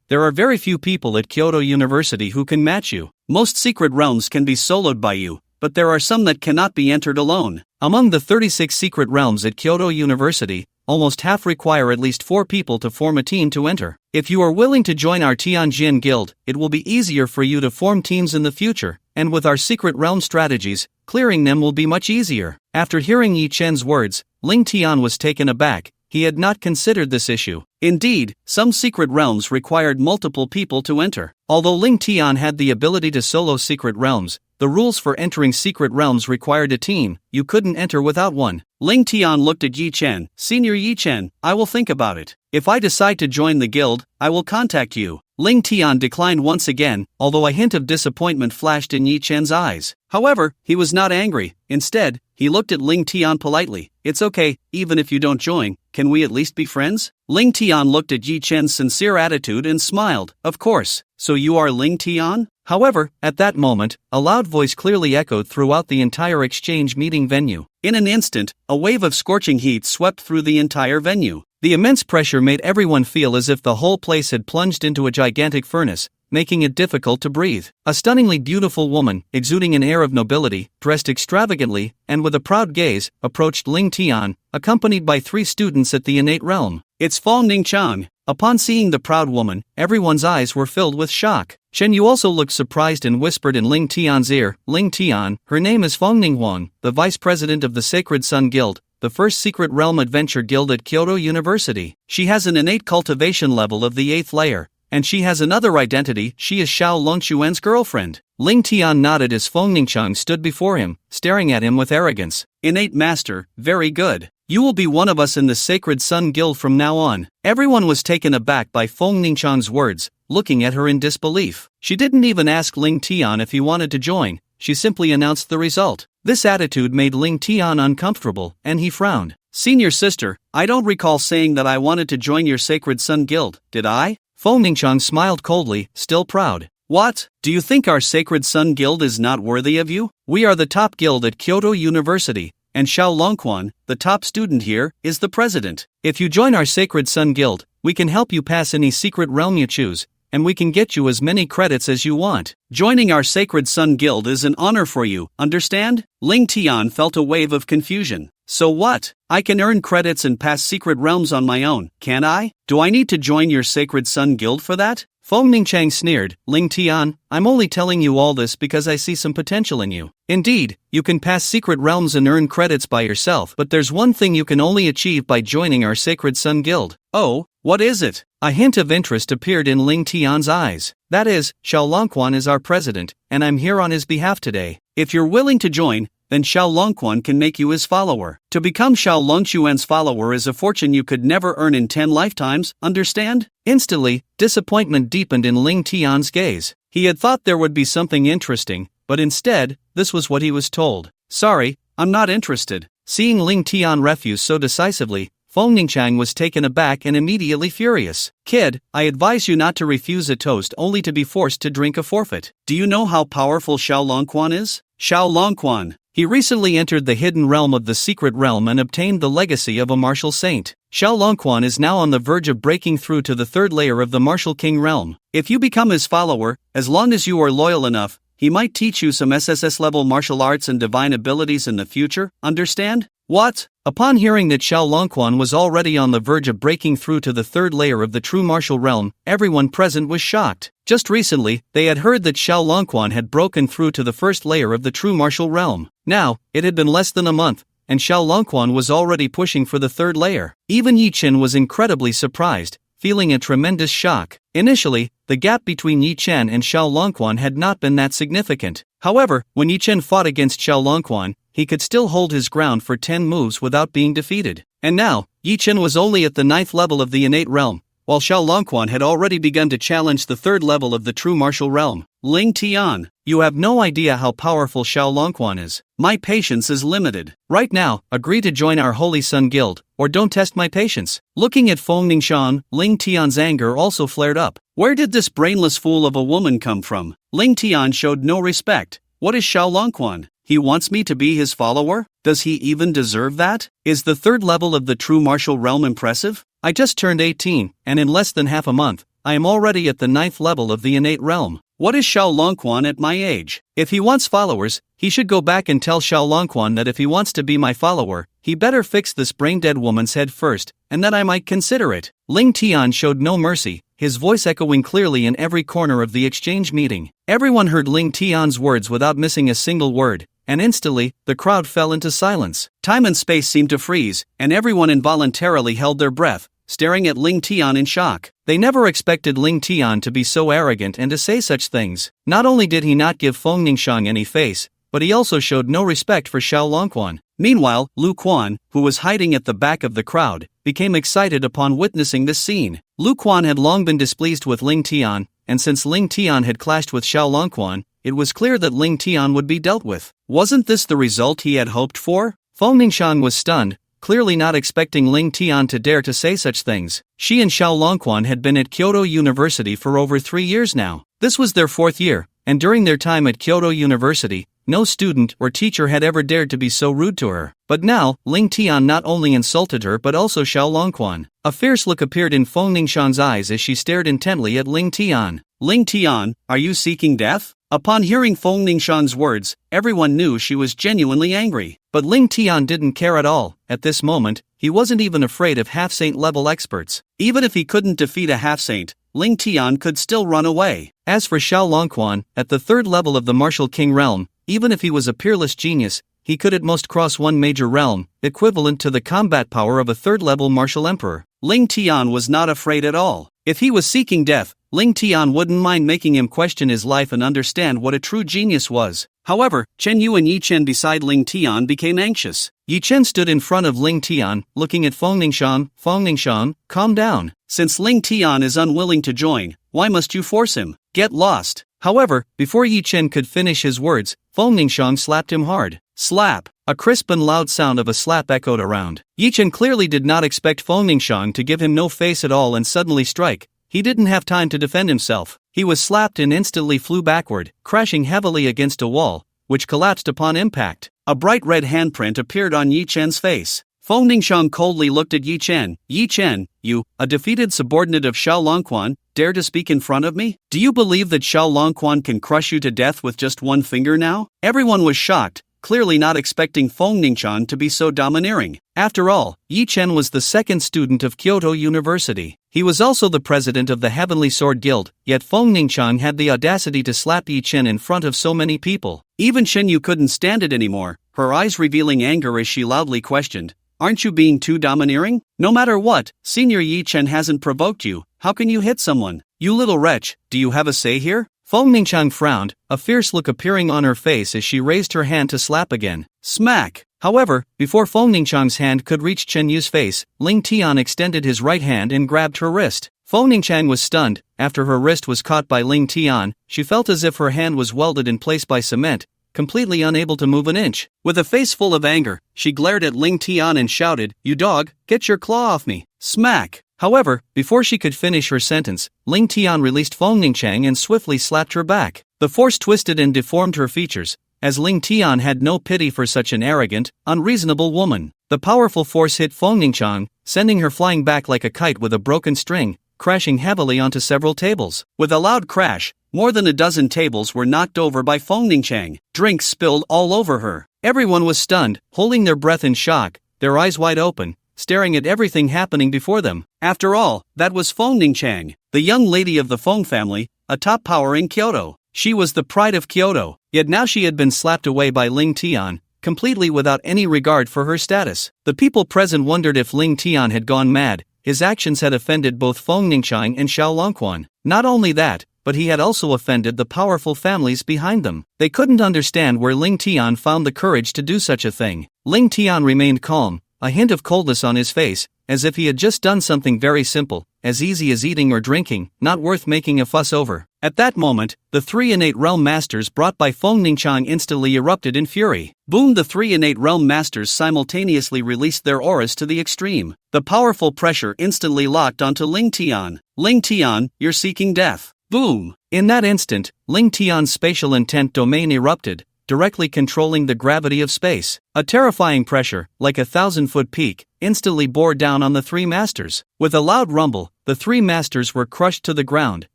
There are very few people at Kyoto University who can match you. Most secret realms can be soloed by you, but there are some that cannot be entered alone. Among the 36 secret realms at Kyoto University, almost half require at least 4 people to form a team to enter. If you are willing to join our Tianjin Guild, it will be easier for you to form teams in the future, and with our secret realm strategies, clearing them will be much easier." After hearing Yi Chen's words, Ling Tian was taken aback. He had not considered this issue. Indeed, some secret realms required multiple people to enter. Although Ling Tian had the ability to solo secret realms, the rules for entering secret realms required a team. You couldn't enter without one. Ling Tian looked at Yi Chen. "Senior Yi Chen, I will think about it. If I decide to join the guild, I will contact you." Ling Tian declined once again, although a hint of disappointment flashed in Yi Chen's eyes. However, he was not angry. Instead, he looked at Ling Tian politely. "It's okay, even if you don't join, can we at least be friends?" Ling Tian looked at Yi Chen's sincere attitude and smiled. "Of course, so you are Ling Tian?" However, at that moment, a loud voice clearly echoed throughout the entire exchange meeting venue. In an instant, a wave of scorching heat swept through the entire venue. The immense pressure made everyone feel as if the whole place had plunged into a gigantic furnace, making it difficult to breathe. A stunningly beautiful woman, exuding an air of nobility, dressed extravagantly, and with a proud gaze, approached Ling Tian, accompanied by 3 students at the innate realm. "It's Fong Ningchang." Upon seeing the proud woman, everyone's eyes were filled with shock. Shen Yu also looked surprised and whispered in Ling Tian's ear, "Ling Tian, her name is Fong Ninghuang, the vice president of the Sacred Sun Guild, the first secret realm adventure guild at Kyoto University. She has an innate cultivation level of the 8th layer, and she has another identity. She is Xiao Longquan's girlfriend." Ling Tian nodded as Fong Ningchang stood before him, staring at him with arrogance. "Innate master, very good. You will be one of us in the Sacred Sun Guild from now on." Everyone was taken aback by Fong Ningchang's words, looking at her in disbelief. She didn't even ask Ling Tian if he wanted to join, she simply announced the result. This attitude made Ling Tian uncomfortable, and he frowned. "Senior sister, I don't recall saying that I wanted to join your Sacred Sun Guild, did I?" Fong Ningchang smiled coldly, still proud. "What? Do you think our Sacred Sun Guild is not worthy of you? We are the top guild at Kyoto University, and Xiao Longquan, the top student here, is the president. If you join our Sacred Sun Guild, we can help you pass any secret realm you choose, and we can get you as many credits as you want. Joining our Sacred Sun Guild is an honor for you, understand?" Ling Tian felt a wave of confusion. "So what? I can earn credits and pass secret realms on my own, can't I? Do I need to join your Sacred Sun Guild for that?" Fong Ningchang sneered. "Ling Tian, I'm only telling you all this because I see some potential in you. Indeed, you can pass secret realms and earn credits by yourself, but there's one thing you can only achieve by joining our Sacred Sun Guild." "Oh, what is it?" A hint of interest appeared in Ling Tian's eyes. "That is, Xiao Longquan is our president, and I'm here on his behalf today. If you're willing to join, then Xiao Longquan can make you his follower. To become Xiao Longquan's follower is a fortune you could never earn in 10 lifetimes, understand?" Instantly, disappointment deepened in Ling Tian's gaze. He had thought there would be something interesting, but instead, this was what he was told. "Sorry, I'm not interested." Seeing Ling Tian refuse so decisively, Fong Ningchang was taken aback and immediately furious. "Kid, I advise you not to refuse a toast only to be forced to drink a forfeit. Do you know how powerful Xiao Longquan is?" Xiao Longquan. He recently entered the hidden realm of the secret realm and obtained the legacy of a martial saint. Xiao Longquan is now on the verge of breaking through to the 3rd layer of the martial king realm. If you become his follower, as long as you are loyal enough, he might teach you some SSS-level martial arts and divine abilities in the future, understand? What? Upon hearing that Xiao Longquan was already on the verge of breaking through to the 3rd layer of the true martial realm, everyone present was shocked. Just recently, they had heard that Xiao Longquan had broken through to the 1st layer of the true martial realm. Now, it had been less than a month, and Xiao Longquan was already pushing for the third layer. Even Yi Chen was incredibly surprised, feeling a tremendous shock. Initially, the gap between Yi Chen and Xiao Longquan had not been that significant. However, when Yi Chen fought against Xiao Longquan, he could still hold his ground for 10 moves without being defeated. And now, Yi Chen was only at the 9th level of the innate realm, while Xiao Longquan had already begun to challenge the 3rd level of the true martial realm. Ling Tian, you have no idea how powerful Xiao Longquan is. My patience is limited. Right now, agree to join our Holy Sun Guild, or don't test my patience. Looking at Feng Ningxian, Ling Tian's anger also flared up. Where did this brainless fool of a woman come from? Ling Tian showed no respect. What is Xiao Longquan? He wants me to be his follower? Does he even deserve that? Is the 3rd level of the true martial realm impressive? I just turned 18, and in less than half a month, I am already at the 9th level of the innate realm. What is Xiao Longquan at my age? If he wants followers, he should go back and tell Xiao Longquan that if he wants to be my follower, he better fix this brain-dead woman's head first, and then I might consider it. Ling Tian showed no mercy, his voice echoing clearly in every corner of the exchange meeting. Everyone heard Ling Tian's words without missing a single word, and instantly, the crowd fell into silence. Time and space seemed to freeze, and everyone involuntarily held their breath, staring at Ling Tian in shock. They never expected Ling Tian to be so arrogant and to say such things. Not only did he not give Feng Ningxiang any face, but he also showed no respect for Xiao Longquan. Meanwhile, Lu Ruan, who was hiding at the back of the crowd, became excited upon witnessing this scene. Lu Ruan had long been displeased with Ling Tian, and since Ling Tian had clashed with Xiao Longquan, it was clear that Ling Tian would be dealt with. Wasn't this the result he had hoped for? Feng Ningxiang was stunned, clearly not expecting Ling Tian to dare to say such things. She and Xiao Longquan had been at Kyoto University for over 3 years now. This was their 4th year, and during their time at Kyoto University, no student or teacher had ever dared to be so rude to her. But now, Ling Tian not only insulted her but also Xiao Longquan. A fierce look appeared in Feng Ningxiang's eyes as she stared intently at Ling Tian. Ling Tian, are you seeking death? Upon hearing Feng Ningxiang's words, everyone knew she was genuinely angry. But Ling Tian didn't care at all. At this moment, he wasn't even afraid of half-saint level experts. Even if he couldn't defeat a half-saint, Ling Tian could still run away. As for Xiao Longquan, at the 3rd level of the Martial King realm, even if he was a peerless genius, he could at most cross one major realm, equivalent to the combat power of a 3rd level martial emperor. Ling Tian was not afraid at all. If he was seeking death, Ling Tian wouldn't mind making him question his life and understand what a true genius was. However, Chen Yu and Yi Chen beside Ling Tian became anxious. Yi Chen stood in front of Ling Tian, looking at Feng Ningxiang. Feng Ningxiang, calm down. Since Ling Tian is unwilling to join, why must you force him? Get lost. However, before Yi Chen could finish his words, Feng Ningxiang slapped him hard. Slap! A crisp and loud sound of a slap echoed around. Yi Chen clearly did not expect Feng Ningxiang to give him no face at all and suddenly strike. He didn't have time to defend himself. He was slapped and instantly flew backward, crashing heavily against a wall, which collapsed upon impact. A bright red handprint appeared on Yi Chen's face. Feng Ningxiang coldly looked at Yi Chen. Yi Chen, you, a defeated subordinate of Xiao Longquan, dare to speak in front of me? Do you believe that Xiao Longquan can crush you to death with just one finger now? Everyone was shocked, clearly not expecting Feng Ningxiang to be so domineering. After all, Yi Chen was the 2nd student of Kyoto University. He was also the president of the Heavenly Sword Guild, yet Feng Ningxiang had the audacity to slap Yi Chen in front of so many people. Even Chen Yu couldn't stand it anymore, her eyes revealing anger as she loudly questioned, aren't you being too domineering? No matter what, Senior Yi Chen hasn't provoked you, how can you hit someone? You little wretch, do you have a say here? Feng Ningxiang frowned, a fierce look appearing on her face as she raised her hand to slap again. Smack! However, before Feng Ningxiang's hand could reach Chen Yu's face, Ling Tian extended his right hand and grabbed her wrist. Feng Ningxiang was stunned. After her wrist was caught by Ling Tian, she felt as if her hand was welded in place by cement, completely unable to move an inch. With a face full of anger, she glared at Ling Tian and shouted, "You dog, get your claw off me!" Smack! However, before she could finish her sentence, Ling Tian released Feng Ningxiang and swiftly slapped her back. The force twisted and deformed her features, as Ling Tian had no pity for such an arrogant, unreasonable woman. The powerful force hit Feng Ningxiang, sending her flying back like a kite with a broken string, crashing heavily onto several tables. With a loud crash, more than a dozen tables were knocked over by Feng Ningxiang. Drinks spilled all over her. Everyone was stunned, holding their breath in shock, their eyes wide open, staring at everything happening before them. After all, that was Feng Ningxiang, the young lady of the Feng family, a top power in Kyoto. She was the pride of Kyoto, yet now she had been slapped away by Ling Tian, completely without any regard for her status. The people present wondered if Ling Tian had gone mad. His actions had offended both Feng Ningqiang and Xiao Longquan. Not only that, but he had also offended the powerful families behind them. They couldn't understand where Ling Tian found the courage to do such a thing. Ling Tian remained calm, a hint of coldness on his face, as if he had just done something very simple, as easy as eating or drinking, not worth making a fuss over. At that moment, the three innate realm masters brought by Feng Ningqiang instantly erupted in fury. Boom! The three innate realm masters simultaneously released their auras to the extreme. The powerful pressure instantly locked onto Ling Tian. Ling Tian, you're seeking death. Boom! In that instant, Ling Tian's spatial intent domain erupted, directly controlling the gravity of space. A terrifying pressure, like a 1,000-foot peak, instantly bore down on the three masters. With a loud rumble, the three masters were crushed to the ground,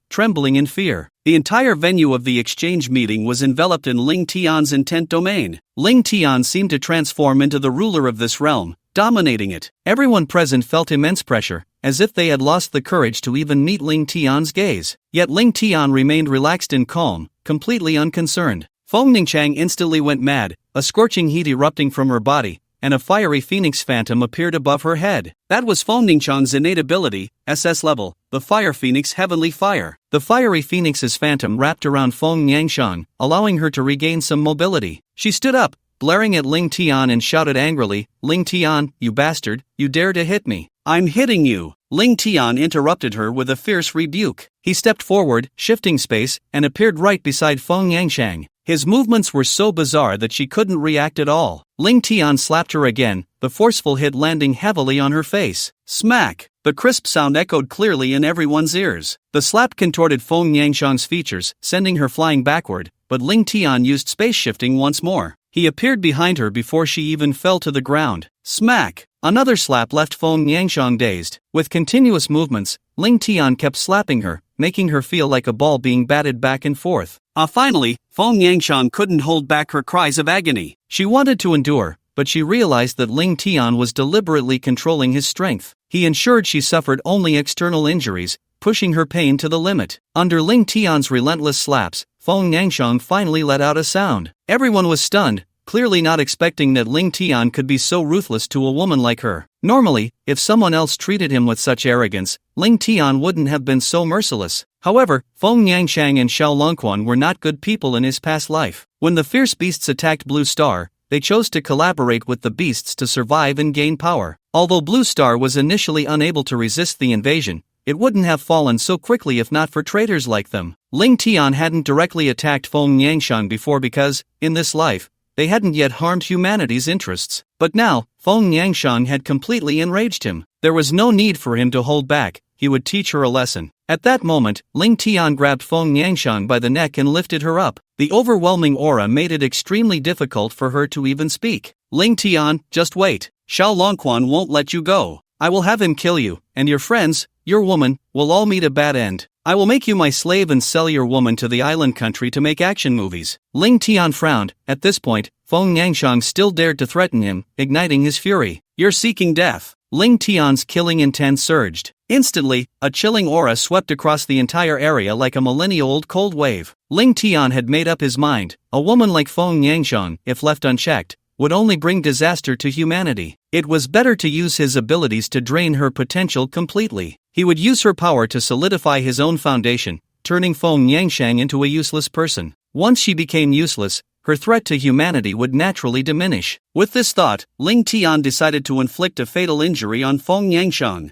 trembling in fear. The entire venue of the exchange meeting was enveloped in Ling Tian's intent domain. Ling Tian seemed to transform into the ruler of this realm, dominating it. Everyone present felt immense pressure, as if they had lost the courage to even meet Ling Tian's gaze. Yet Ling Tian remained relaxed and calm, completely unconcerned. Feng Ningqiang instantly went mad, a scorching heat erupting from her body, and a fiery phoenix phantom appeared above her head. That was Feng Ningqiang's innate ability, SS level, the Fire Phoenix Heavenly Fire. The fiery phoenix's phantom wrapped around Feng Ningqiang, allowing her to regain some mobility. She stood up, glaring at Ling Tian and shouted angrily, "Ling Tian, you bastard, you dare to hit me. I'm hitting you." Ling Tian interrupted her with a fierce rebuke. He stepped forward, shifting space, and appeared right beside Feng Ningqiang. His movements were so bizarre that she couldn't react at all. Ling Tian slapped her again, the forceful hit landing heavily on her face. Smack! The crisp sound echoed clearly in everyone's ears. The slap contorted Feng Ningqiang's features, sending her flying backward, but Ling Tian used space shifting once more. He appeared behind her before she even fell to the ground. Smack! Another slap left Feng Ningqiang dazed. With continuous movements, Ling Tian kept slapping her, making her feel like a ball being batted back and forth. Finally, Feng Ningqiang couldn't hold back her cries of agony. She wanted to endure, but she realized that Ling Tian was deliberately controlling his strength. He ensured she suffered only external injuries, pushing her pain to the limit. Under Ling Tian's relentless slaps, Feng Ningqiang finally let out a sound. Everyone was stunned, clearly not expecting that Ling Tian could be so ruthless to a woman like her. Normally, if someone else treated him with such arrogance, Ling Tian wouldn't have been so merciless. However, Feng Ningqiang and Xiao Longquan were not good people in his past life. When the fierce beasts attacked Blue Star, they chose to collaborate with the beasts to survive and gain power. Although Blue Star was initially unable to resist the invasion, it wouldn't have fallen so quickly if not for traitors like them. Ling Tian hadn't directly attacked Feng Ningqiang before because, in this life, they hadn't yet harmed humanity's interests. But now, Feng Ningqiang had completely enraged him. There was no need for him to hold back. He would teach her a lesson. At that moment, Ling Tian grabbed Feng Ningqiang by the neck and lifted her up. The overwhelming aura made it extremely difficult for her to even speak. Ling Tian, just wait. Xiao Longquan won't let you go. I will have him kill you, and your friends, your woman, will all meet a bad end. I will make you my slave and sell your woman to the island country to make action movies. Ling Tian frowned. At this point, Feng Ningqiang still dared to threaten him, igniting his fury. You're seeking death. Ling Tian's killing intent surged. Instantly, a chilling aura swept across the entire area like a millennia-old cold wave. Ling Tian had made up his mind. A woman like Feng Ningqiang, if left unchecked, would only bring disaster to humanity. It was better to use his abilities to drain her potential completely. He would use her power to solidify his own foundation, turning Feng Ningqiang into a useless person. Once she became useless, her threat to humanity would naturally diminish. With this thought, Ling Tian decided to inflict a fatal injury on Feng Ningqiang.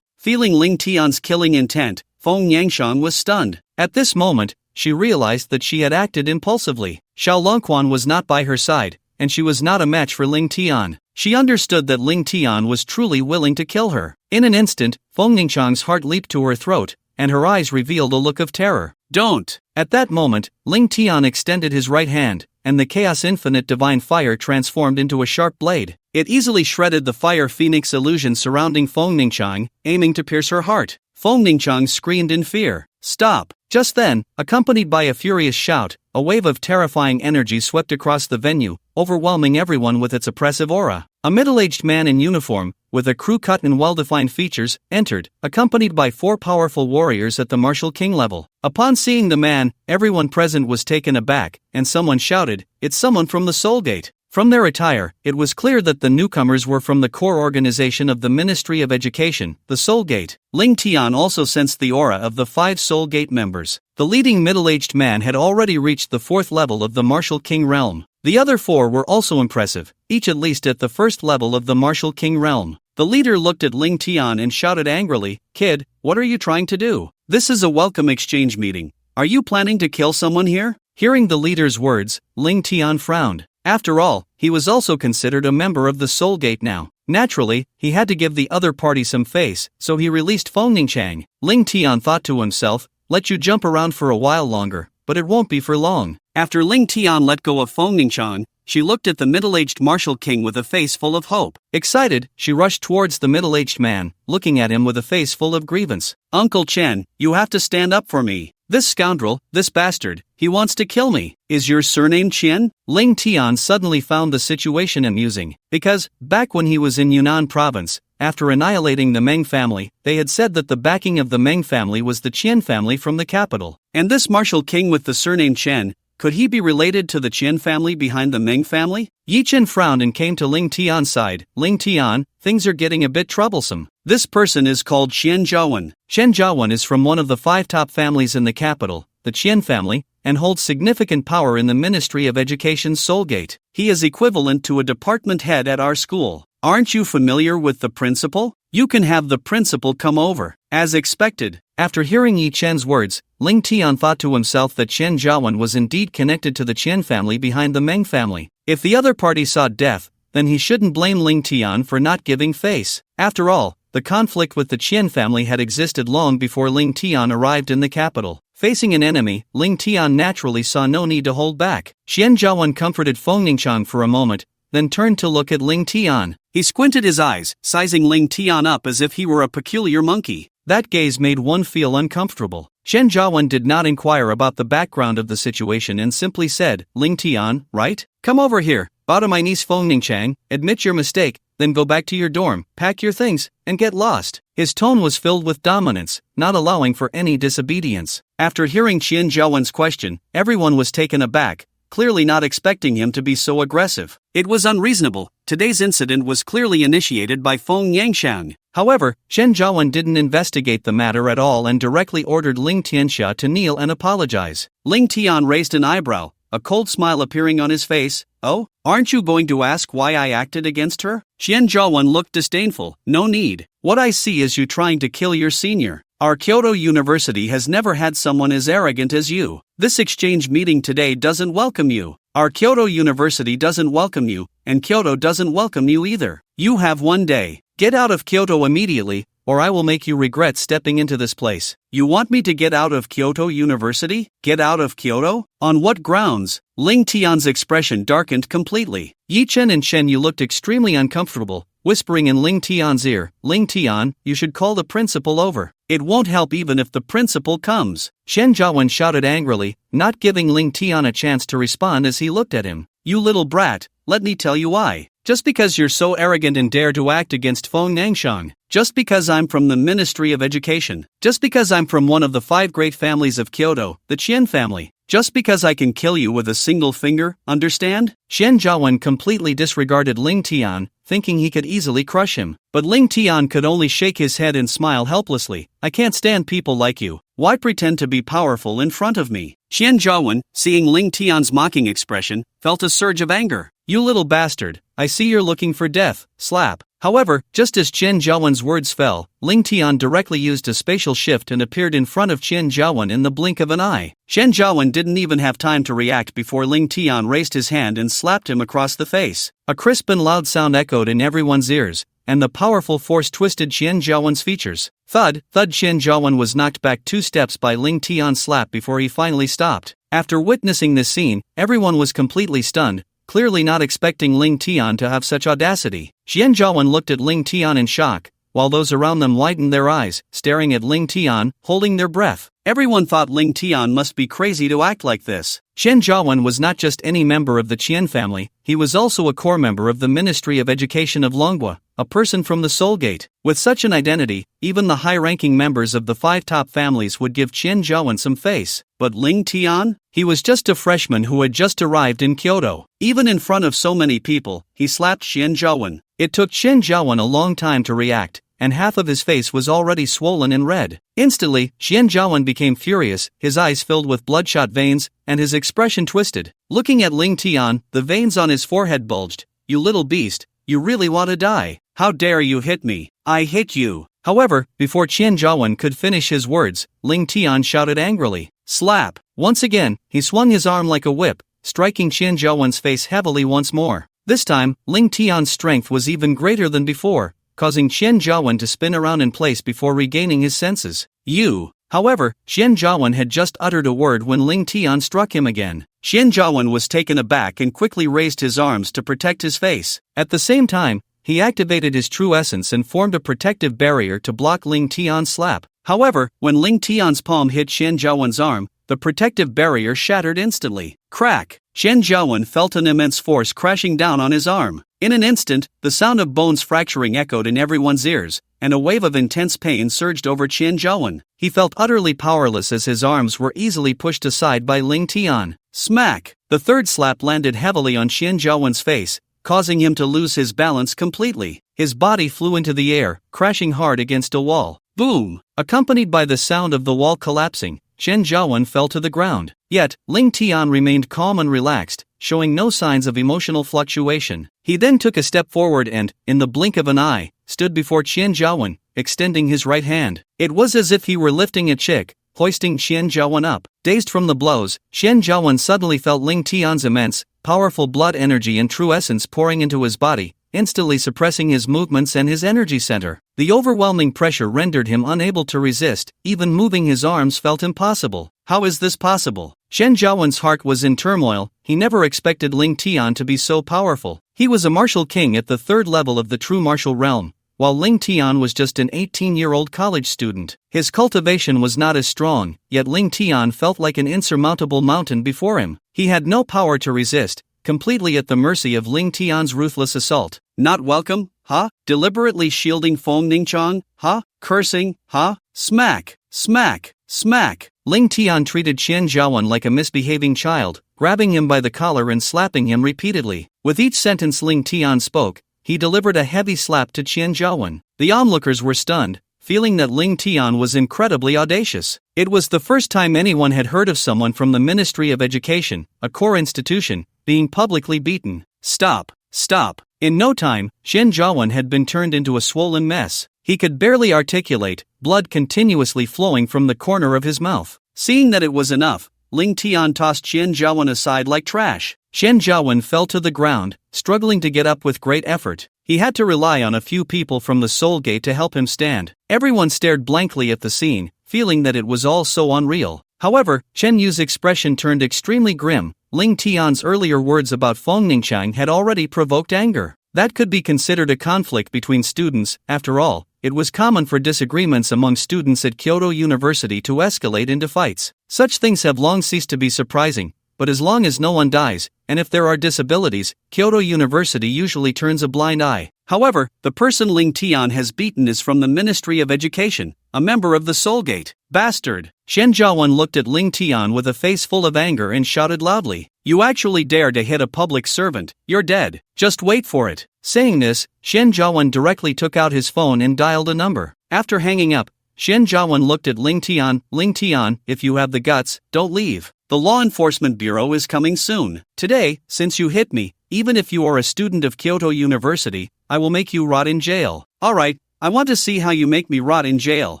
Feeling Ling Tian's killing intent, Feng Ningqiang was stunned. At this moment, she realized that she had acted impulsively. Xiao Longquan was not by her side, and she was not a match for Ling Tian. She understood that Ling Tian was truly willing to kill her. In an instant, Feng Ningqiang's heart leaped to her throat, and her eyes revealed a look of terror. Don't! At that moment, Ling Tian extended his right hand, and the Chaos Infinite Divine Fire transformed into a sharp blade. It easily shredded the Fire Phoenix illusion surrounding Feng Ningqiang, aiming to pierce her heart. Feng Ningqiang screamed in fear. Stop! Just then, accompanied by a furious shout, a wave of terrifying energy swept across the venue, overwhelming everyone with its oppressive aura. A middle-aged man in uniform, with a crew cut and well-defined features, entered, accompanied by 4 powerful warriors at the Martial King level. Upon seeing the man, everyone present was taken aback, and someone shouted, "It's someone from the Soul Gate." From their attire, it was clear that the newcomers were from the core organization of the Ministry of Education, the Soul Gate. Ling Tian also sensed the aura of the 5 Soul Gate members. The leading middle-aged man had already reached the 4th level of the Martial King realm. The other 4 were also impressive, each at least at the 1st level of the Martial King realm. The leader looked at Ling Tian and shouted angrily, "Kid, what are you trying to do? This is a welcome exchange meeting. Are you planning to kill someone here?" Hearing the leader's words, Ling Tian frowned. After all, he was also considered a member of the Soul Gate now. Naturally, he had to give the other party some face, so he released Feng Ningchang. Ling Tian thought to himself, "Let you jump around for a while longer, but it won't be for long." After Ling Tian let go of Feng Ningchang, she looked at the middle-aged martial king with a face full of hope. Excited, she rushed towards the middle-aged man, looking at him with a face full of grievance. "Uncle Chen, you have to stand up for me. This scoundrel, this bastard, he wants to kill me. Is your surname Chen?" Ling Tian suddenly found the situation amusing, because, back when he was in Yunnan province, after annihilating the Meng family, they had said that the backing of the Meng family was the Qian family from the capital. And this martial king with the surname Chen, could he be related to the Qian family behind the Meng family? Yi Chen frowned and came to Ling Tian's side. "Ling Tian, things are getting a bit troublesome. This person is called Qian Zhaowen. Qian Zhaowen is from one of the 5 top families in the capital, the Qian family, and holds significant power in the Ministry of Education's Soul Gate. He is equivalent to a department head at our school. Aren't you familiar with the principal? You can have the principal come over." As expected, after hearing Yi Chen's words, Ling Tian thought to himself that Qian Zhaowen was indeed connected to the Qian family behind the Meng family. If the other party sought death, then he shouldn't blame Ling Tian for not giving face. After all, the conflict with the Qian family had existed long before Ling Tian arrived in the capital. Facing an enemy, Ling Tian naturally saw no need to hold back. Qian Zhaowen comforted Feng Ningchang for a moment, then turned to look at Ling Tian. He squinted his eyes, sizing Ling Tian up as if he were a peculiar monkey. That gaze made one feel uncomfortable. Qian Zhaowen did not inquire about the background of the situation and simply said, "Ling Tian, right? Come over here, bow to my niece Feng Ningchang, admit your mistake, then go back to your dorm, pack your things, and get lost." His tone was filled with dominance, not allowing for any disobedience. After hearing Qian Zhaowen's question, everyone was taken aback, clearly not expecting him to be so aggressive. It was unreasonable. Today's incident was clearly initiated by Feng Yangshan. However, Qian Zhaowen didn't investigate the matter at all and directly ordered Ling Tianxia to kneel and apologize. Ling Tian raised an eyebrow, a cold smile appearing on his face. "Oh, aren't you going to ask why I acted against her?" Qian Zhaowen looked disdainful. "No need. What I see is you trying to kill your senior. Our Kyoto University has never had someone as arrogant as you. This exchange meeting today doesn't welcome you. Our Kyoto University doesn't welcome you, and Kyoto doesn't welcome you either. You have one day. Get out of Kyoto immediately, or I will make you regret stepping into this place." "You want me to get out of Kyoto University? Get out of Kyoto? On what grounds?" Ling Tian's expression darkened completely. Yi Chen and Chen Yu looked extremely uncomfortable, whispering in Ling Tian's ear, "Ling Tian, you should call the principal over. It won't help even if the principal comes." Qian Zhaowen shouted angrily, not giving Ling Tian a chance to respond as he looked at him. "You little brat, let me tell you why. Just because you're so arrogant and dare to act against Feng Nangshang, just because I'm from the Ministry of Education, just because I'm from one of the 5 great families of Kyoto, the Qian family, just because I can kill you with a single finger, understand?" Qian Zhaowen completely disregarded Ling Tian, thinking he could easily crush him. But Ling Tian could only shake his head and smile helplessly. "I can't stand people like you. Why pretend to be powerful in front of me?" Qian Zhaowen, seeing Ling Tian's mocking expression, felt a surge of anger. "You little bastard, I see you're looking for death, slap." However, just as Qian Zhaowen's words fell, Ling Tian directly used a spatial shift and appeared in front of Qian Zhaowen in the blink of an eye. Qian Zhaowen didn't even have time to react before Ling Tian raised his hand and slapped him across the face. A crisp and loud sound echoed in everyone's ears, and the powerful force twisted Qian Zhaowen's features. Thud, thud. Qian Zhaowen was knocked back 2 steps by Ling Tian's slap before he finally stopped. After witnessing this scene, everyone was completely stunned, clearly not expecting Ling Tian to have such audacity. Qian Zhaowen looked at Ling Tian in shock, while those around them widened their eyes, staring at Ling Tian, holding their breath. Everyone thought Ling Tian must be crazy to act like this. Chen Jiawen was not just any member of the Qian family, he was also a core member of the Ministry of Education of Longhua, a person from the Soul Gate. With such an identity, even the high-ranking members of the 5 top families would give Chen Jiawen some face. But Ling Tian? He was just a freshman who had just arrived in Kyoto. Even in front of so many people, he slapped Chen Jiawen. It took Chen Jiawen a long time to react, and half of his face was already swollen and red. Instantly, Chen Jiawen became furious, his eyes filled with bloodshot veins, and his expression twisted. Looking at Ling Tian, the veins on his forehead bulged. "You little beast, you really want to die? How dare you hit me? I hit you." However, before Chen Jiawen could finish his words, Ling Tian shouted angrily, "Slap!" Once again, he swung his arm like a whip, striking Chen Jiawen's face heavily once more. This time, Ling Tian's strength was even greater than before, causing Chen Jiawen to spin around in place before regaining his senses. "You!" However, Chen Jiawen had just uttered a word when Ling Tian struck him again. Chen Jiawen was taken aback and quickly raised his arms to protect his face. At the same time, he activated his true essence and formed a protective barrier to block Ling Tian's slap. However, when Ling Tian's palm hit Chen Jiawen's arm, the protective barrier shattered instantly. Crack! Chen Jiawen felt an immense force crashing down on his arm. In an instant, the sound of bones fracturing echoed in everyone's ears, and a wave of intense pain surged over Chen Jiawen. He felt utterly powerless as his arms were easily pushed aside by Ling Tian. Smack! The third slap landed heavily on Chen Jiawen's face, causing him to lose his balance completely. His body flew into the air, crashing hard against a wall. Boom! Accompanied by the sound of the wall collapsing, Chen Jiawen fell to the ground. Yet, Ling Tian remained calm and relaxed, showing no signs of emotional fluctuation. He then took a step forward and, in the blink of an eye, stood before Chen Jiawen, extending his right hand. It was as if he were lifting a chick, hoisting Chen Jiawen up. Dazed from the blows, Chen Jiawen suddenly felt Ling Tian's immense, powerful blood energy and true essence pouring into his body, instantly suppressing his movements and his energy center. The overwhelming pressure rendered him unable to resist, even moving his arms felt impossible. How is this possible? Chen Jiawen's heart was in turmoil, he never expected Ling Tian to be so powerful. He was a martial king at the 3rd level of the true martial realm, while Ling Tian was just an 18-year-old college student. His cultivation was not as strong, yet Ling Tian felt like an insurmountable mountain before him. He had no power to resist, completely at the mercy of Ling Tian's ruthless assault. Not welcome, huh? Deliberately shielding Feng Ningchang, huh? Cursing, huh? Smack! Smack! Smack! Ling Tian treated Chen Jiawen like a misbehaving child, grabbing him by the collar and slapping him repeatedly. With each sentence Ling Tian spoke, he delivered a heavy slap to Chen Jiawen. The onlookers were stunned, feeling that Ling Tian was incredibly audacious. It was the first time anyone had heard of someone from the Ministry of Education, a core institution, being publicly beaten. Stop! Stop! In no time, Chen Jiawen had been turned into a swollen mess. He could barely articulate, blood continuously flowing from the corner of his mouth. Seeing that it was enough, Ling Tian tossed Chen Jiawen aside like trash. Chen Jiawen fell to the ground, struggling to get up with great effort. He had to rely on a few people from the Soul Gate to help him stand. Everyone stared blankly at the scene, feeling that it was all so unreal. However, Chen Yu's expression turned extremely grim. Ling Tian's earlier words about Feng Ningchang had already provoked anger. That could be considered a conflict between students. After all, it was common for disagreements among students at Kyoto University to escalate into fights. Such things have long ceased to be surprising, but as long as no one dies, and if there are disabilities, Kyoto University usually turns a blind eye. However, the person Ling Tian has beaten is from the Ministry of Education, a member of the Soul Gate. Bastard! Chen Jiawen looked at Ling Tian with a face full of anger and shouted loudly, "You actually dare to hit a public servant, you're dead. Just wait for it." Saying this, Chen Jiawen directly took out his phone and dialed a number. After hanging up, Chen Jiawen looked at Ling Tian. "Ling Tian, if you have the guts, don't leave. The Law Enforcement Bureau is coming soon. Today, since you hit me, even if you are a student of Kyoto University, I will make you rot in jail." "Alright, I want to see how you make me rot in jail,"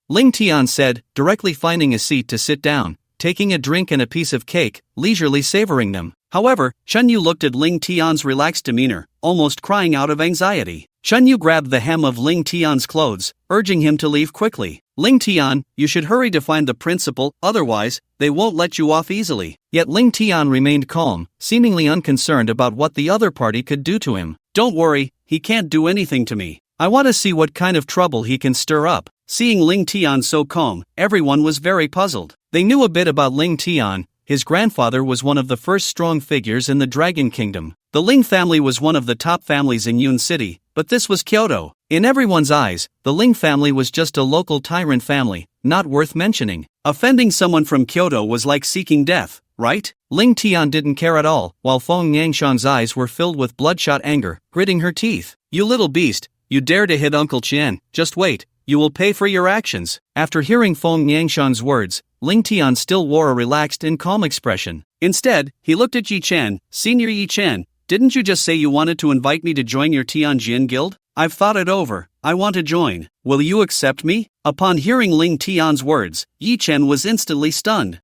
Ling Tian said, directly finding a seat to sit down, taking a drink and a piece of cake, leisurely savoring them. However, Chen Yu looked at Ling Tian's relaxed demeanor, almost crying out of anxiety. Chen Yu grabbed the hem of Ling Tian's clothes, urging him to leave quickly. "Ling Tian, you should hurry to find the principal, otherwise, they won't let you off easily." Yet Ling Tian remained calm, seemingly unconcerned about what the other party could do to him. "Don't worry, he can't do anything to me. I want to see what kind of trouble he can stir up. Seeing Ling Tian so calm, everyone was very puzzled. They knew a bit about Ling Tian. His grandfather was one of the first strong figures in the Dragon Kingdom. The Ling family was one of the top families in Yun City, but this was Kyoto. In everyone's eyes, the Ling family was just a local tyrant family, not worth mentioning. Offending someone from Kyoto was like seeking death, right? Ling Tian didn't care at all, while Feng Yangshan's eyes were filled with bloodshot anger, gritting her teeth. You little beast, you dare to hit Uncle Qian, just wait, you will pay for your actions. After hearing Feng Yangshan's words, Ling Tian still wore a relaxed and calm expression. Instead, he looked at Yi Chen. Senior Yi Chen, didn't you just say you wanted to invite me to join your Tianjin guild? I've thought it over, I want to join. Will you accept me? Upon hearing Ling Tian's words, Yi Chen was instantly stunned.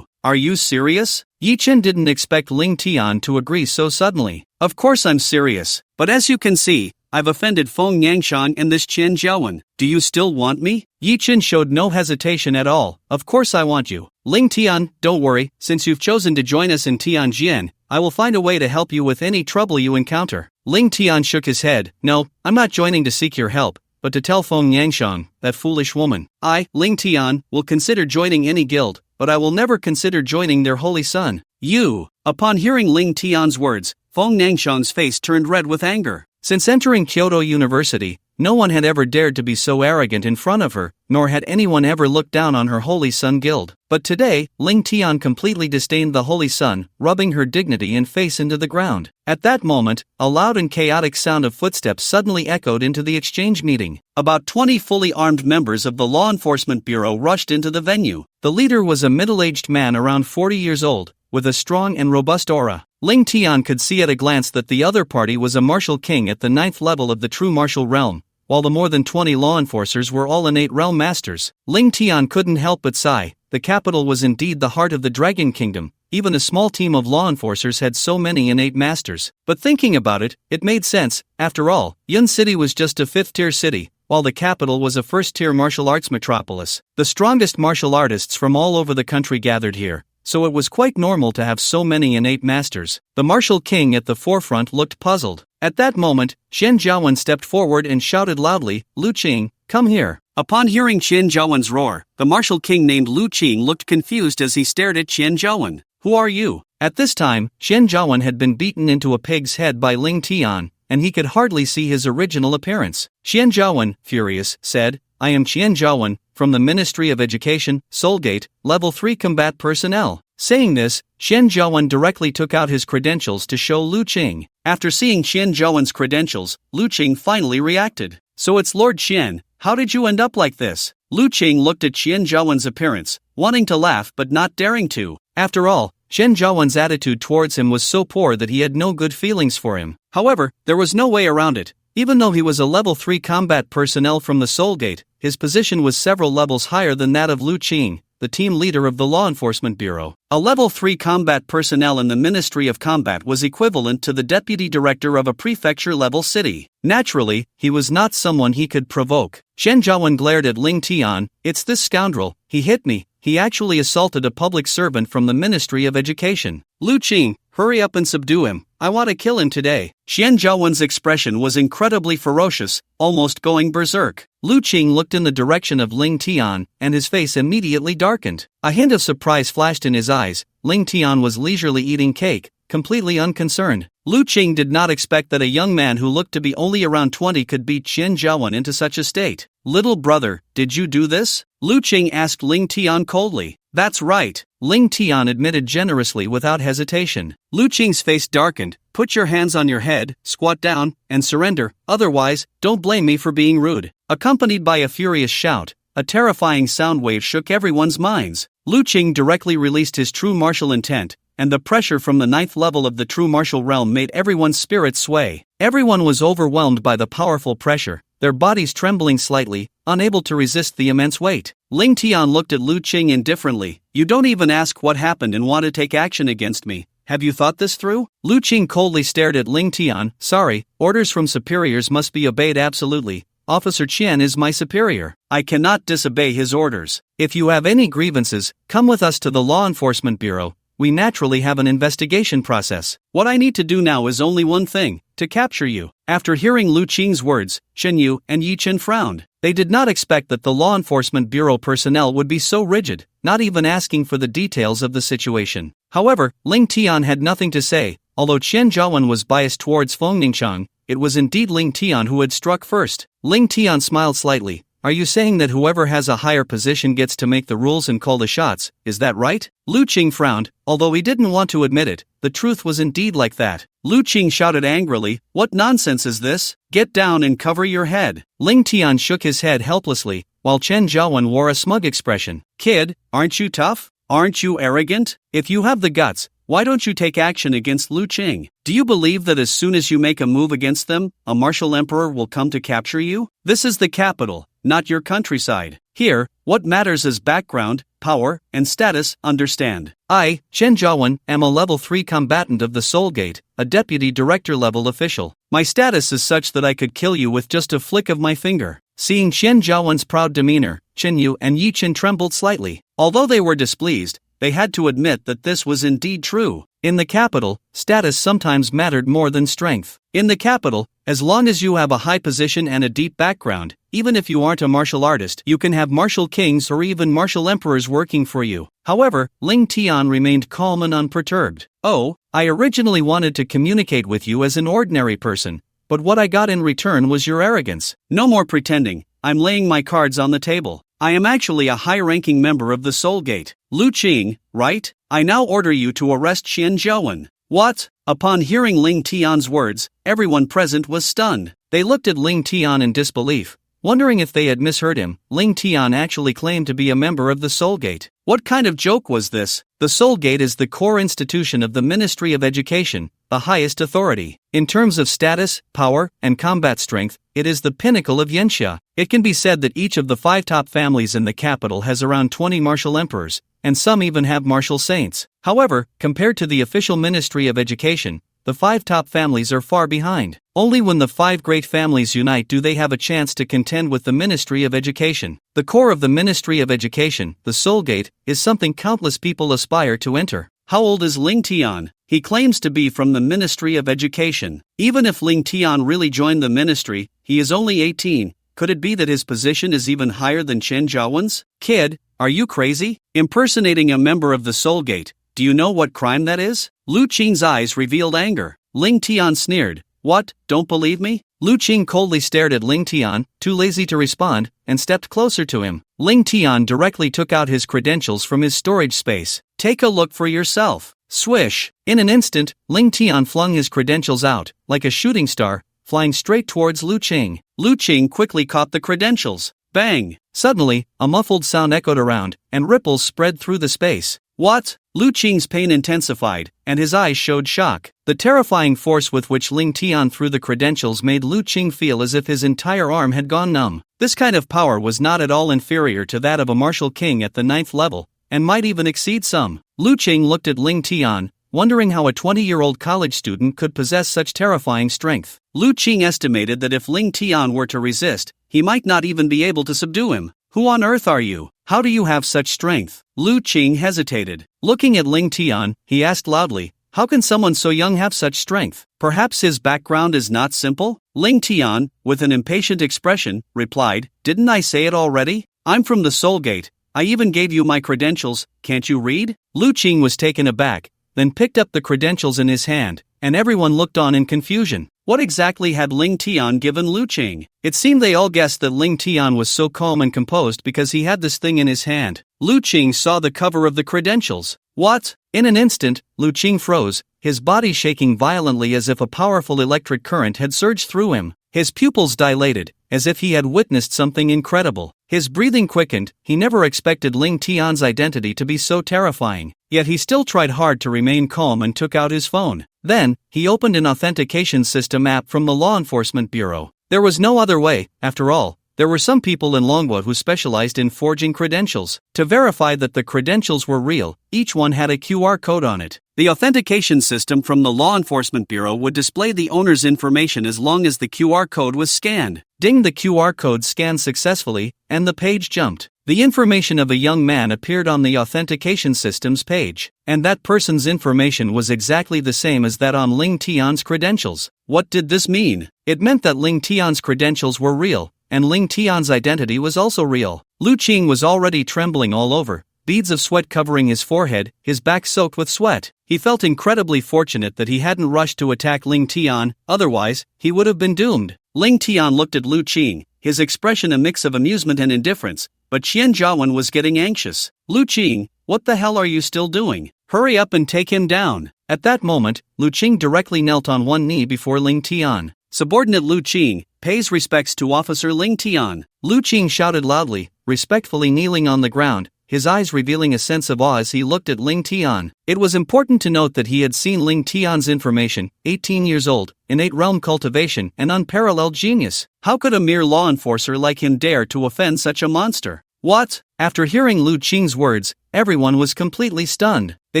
Are you serious? Yi Chen didn't expect Ling Tian to agree so suddenly. Of course I'm serious, but as you can see, I've offended Feng Yangshan and this Qian Jiawen. Do you still want me? Yi Chen showed no hesitation at all. Of course I want you. Ling Tian, don't worry, since you've chosen to join us in Tianjin, I will find a way to help you with any trouble you encounter. Ling Tian shook his head. No, I'm not joining to seek your help, but to tell Feng Yangshan, that foolish woman. I, Ling Tian, will consider joining any guild, but I will never consider joining their holy son. You. Upon hearing Ling Tian's words, Feng Yangshan's face turned red with anger. Since entering Kyoto University, no one had ever dared to be so arrogant in front of her, nor had anyone ever looked down on her Holy Sun Guild. But today, Ling Tian completely disdained the Holy Sun, rubbing her dignity and face into the ground. At that moment, a loud and chaotic sound of footsteps suddenly echoed into the exchange meeting. About 20 fully armed members of the Law Enforcement Bureau rushed into the venue. The leader was a middle-aged man around 40 years old, with a strong and robust aura. Ling Tian could see at a glance that the other party was a martial king at the 9th level of the true martial realm, while the more than 20 law enforcers were all innate realm masters. Ling Tian couldn't help but sigh. The capital was indeed the heart of the Dragon Kingdom. Even a small team of law enforcers had so many innate masters. But thinking about it, it made sense. After all, Yun City was just a 5th-tier city, while the capital was a 1st-tier martial arts metropolis. The strongest martial artists from all over the country gathered here, so it was quite normal to have so many innate masters. The martial king at the forefront looked puzzled. At that moment, Qian Jiawen stepped forward and shouted loudly, Lu Qing, come here. Upon hearing Qian Jiawen's roar, the martial king named Lu Qing looked confused as he stared at Qian Jiawen. Who are you? At this time, Qian Jiawen had been beaten into a pig's head by Ling Tian, and he could hardly see his original appearance. Qian Jiawen, furious, said, I am Qian Jiawen, from the Ministry of Education, Soulgate, Level 3 Combat Personnel. Saying this, Qian Jiawen directly took out his credentials to show Lu Qing. After seeing Qian Jiawen's credentials, Lu Qing finally reacted. So it's Lord Qian, how did you end up like this? Lu Qing looked at Qian Jiawen's appearance, wanting to laugh but not daring to. After all, Qian Jiawen's attitude towards him was so poor that he had no good feelings for him. However, there was no way around it. Even though he was a level 3 combat personnel from the Soulgate, his position was several levels higher than that of Lu Qing, the team leader of the Law Enforcement Bureau. A level 3 combat personnel in the Ministry of Combat was equivalent to the deputy director of a prefecture-level city. Naturally, he was not someone he could provoke. Qian Jiawen glared at Ling Tian. It's this scoundrel, he hit me. He actually assaulted a public servant from the Ministry of Education. Lu Qing, hurry up and subdue him. I want to kill him today. Qian Jiawen's expression was incredibly ferocious, almost going berserk. Lu Qing looked in the direction of Ling Tian, and his face immediately darkened. A hint of surprise flashed in his eyes. Ling Tian was leisurely eating cake, completely unconcerned. Lu Qing did not expect that a young man who looked to be only around 20 could beat Qian Jiawen into such a state. Little brother, did you do this? Lu Qing asked Ling Tian coldly. That's right, Ling Tian admitted generously without hesitation. Lu Qing's face darkened. Put your hands on your head, squat down, and surrender, otherwise, don't blame me for being rude. Accompanied by a furious shout, a terrifying sound wave shook everyone's minds. Lu Qing directly released his true martial intent, and the pressure from the 9th level of the true martial realm made everyone's spirit sway. Everyone was overwhelmed by the powerful pressure, their bodies trembling slightly, unable to resist the immense weight. Ling Tian looked at Lu Qing indifferently. You don't even ask what happened and want to take action against me. Have you thought this through? Lu Qing coldly stared at Ling Tian. Sorry, orders from superiors must be obeyed absolutely. Officer Qian is my superior. I cannot disobey his orders. If you have any grievances, come with us to the Law Enforcement Bureau. we naturally have an investigation process. What I need to do now is only one thing, to capture you. After hearing Lu Qing's words, Shen Yu and Yi Chen frowned. They did not expect that the law enforcement bureau personnel would be so rigid, not even asking for the details of the situation. However, Ling Tian had nothing to say. Although Chen Zhaowen was biased towards Feng Ningchang, it was indeed Ling Tian who had struck first. Ling Tian smiled slightly. Are you saying that whoever has a higher position gets to make the rules and call the shots, is that right? Lu Qing frowned, although he didn't want to admit it. The truth was indeed like that. Lu Qing shouted angrily, "What nonsense is this? Get down and cover your head." Ling Tian shook his head helplessly, while Chen Zhaowen wore a smug expression. "Kid, aren't you tough? Aren't you arrogant? If you have the guts, why don't you take action against Lu Qing? Do you believe that as soon as you make a move against them, a martial emperor will come to capture you? This is the capital, not your countryside. Here, what matters is background, power, and status, understand. I, Chen Zhaowen, am a level 3 combatant of the Soul Gate, a deputy director level official. My status is such that I could kill you with just a flick of my finger." Seeing Chen Zhaowen's proud demeanor, Chen Yu and Yi Chen trembled slightly. Although they were displeased, they had to admit that this was indeed true. In the capital, status sometimes mattered more than strength. In the capital, as long as you have a high position and a deep background, even if you aren't a martial artist, you can have martial kings or even martial emperors working for you. However, Ling Tian remained calm and unperturbed. "Oh, I originally wanted to communicate with you as an ordinary person, but what I got in return was your arrogance. No more pretending, I'm laying my cards on the table. I am actually a high-ranking member of the Soul Gate. Lu Qing, right? I now order you to arrest Chen Zhaowen." "What?" Upon hearing Ling Tian's words, everyone present was stunned. They looked at Ling Tian in disbelief, wondering if they had misheard him. Ling Tian actually claimed to be a member of the Soul Gate. What kind of joke was this? The Soul Gate is the core institution of the Ministry of Education, the highest authority. In terms of status, power, and combat strength, it is the pinnacle of Yanxia. It can be said that each of the 5 top families in the capital has around 20 martial emperors, and some even have martial saints. However, compared to the official Ministry of Education, the 5 top families are far behind. Only when the 5 great families unite do they have a chance to contend with the Ministry of Education. The core of the Ministry of Education, the Soul Gate, is something countless people aspire to enter. How old is Ling Tian? He claims to be from the Ministry of Education. Even if Ling Tian really joined the ministry, he is only 18. Could it be that his position is even higher than Chen Zhaowen's? "Kid, are you crazy? Impersonating a member of the Soul Gate, do you know what crime that is?" Lu Qing's eyes revealed anger. Ling Tian sneered. "What, don't believe me?" Lu Qing coldly stared at Ling Tian, too lazy to respond, and stepped closer to him. Ling Tian directly took out his credentials from his storage space. "Take a look for yourself." Swish! In an instant, Ling Tian flung his credentials out, like a shooting star, flying straight towards Lu Qing. Lu Qing quickly caught the credentials. Bang! Suddenly, a muffled sound echoed around, and ripples spread through the space. "What?" Lu Qing's pain intensified, and his eyes showed shock. The terrifying force with which Ling Tian threw the credentials made Lu Qing feel as if his entire arm had gone numb. This kind of power was not at all inferior to that of a martial king at the 9th level, and might even exceed some. Lu Qing looked at Ling Tian, wondering how a 20-year-old college student could possess such terrifying strength. Lu Qing estimated that if Ling Tian were to resist, he might not even be able to subdue him. "Who on earth are you? How do you have such strength?" Lu Qing hesitated. Looking at Ling Tian, he asked loudly, "How can someone so young have such strength? Perhaps his background is not simple?" Ling Tian, with an impatient expression, replied, "Didn't I say it already? I'm from the Soul Gate. I even gave you my credentials, can't you read?" Lu Qing was taken aback, then picked up the credentials in his hand, and everyone looked on in confusion. What exactly had Ling Tian given Lu Qing? It seemed they all guessed that Ling Tian was so calm and composed because he had this thing in his hand. Lu Qing saw the cover of the credentials. What? In an instant, Lu Qing froze, his body shaking violently as if a powerful electric current had surged through him. His pupils dilated, as if he had witnessed something incredible. His breathing quickened. He never expected Ling Tian's identity to be so terrifying, yet he still tried hard to remain calm and took out his phone. Then, he opened an authentication system app from the Law Enforcement Bureau. There was no other way, after all. there were some people in Longwa who specialized in forging credentials. To verify that the credentials were real, each one had a QR code on it. The authentication system from the Law Enforcement Bureau would display the owner's information as long as the QR code was scanned. Ding, the QR code scanned successfully, and the page jumped. The information of a young man appeared on the authentication system's page, and that person's information was exactly the same as that on Ling Tian's credentials. What did this mean? It meant that Ling Tian's credentials were real, and Ling Tian's identity was also real. Lu Qing was already trembling all over, beads of sweat covering his forehead, his back soaked with sweat. He felt incredibly fortunate that he hadn't rushed to attack Ling Tian, otherwise, he would have been doomed. Ling Tian looked at Lu Qing, his expression a mix of amusement and indifference, but Qian Jiawen was getting anxious. Lu Qing, what the hell are you still doing? Hurry up and take him down. At that moment, Lu Qing directly knelt on one knee before Ling Tian. Subordinate Lu Qing pays respects to Officer Ling Tian. Lu Qing shouted loudly, respectfully kneeling on the ground, his eyes revealing a sense of awe as he looked at Ling Tian. It was important to note that he had seen Ling Tian's information, 18 years old, innate realm cultivation, and unparalleled genius. How could a mere law enforcer like him dare to offend such a monster? What? After hearing Lu Qing's words, everyone was completely stunned. They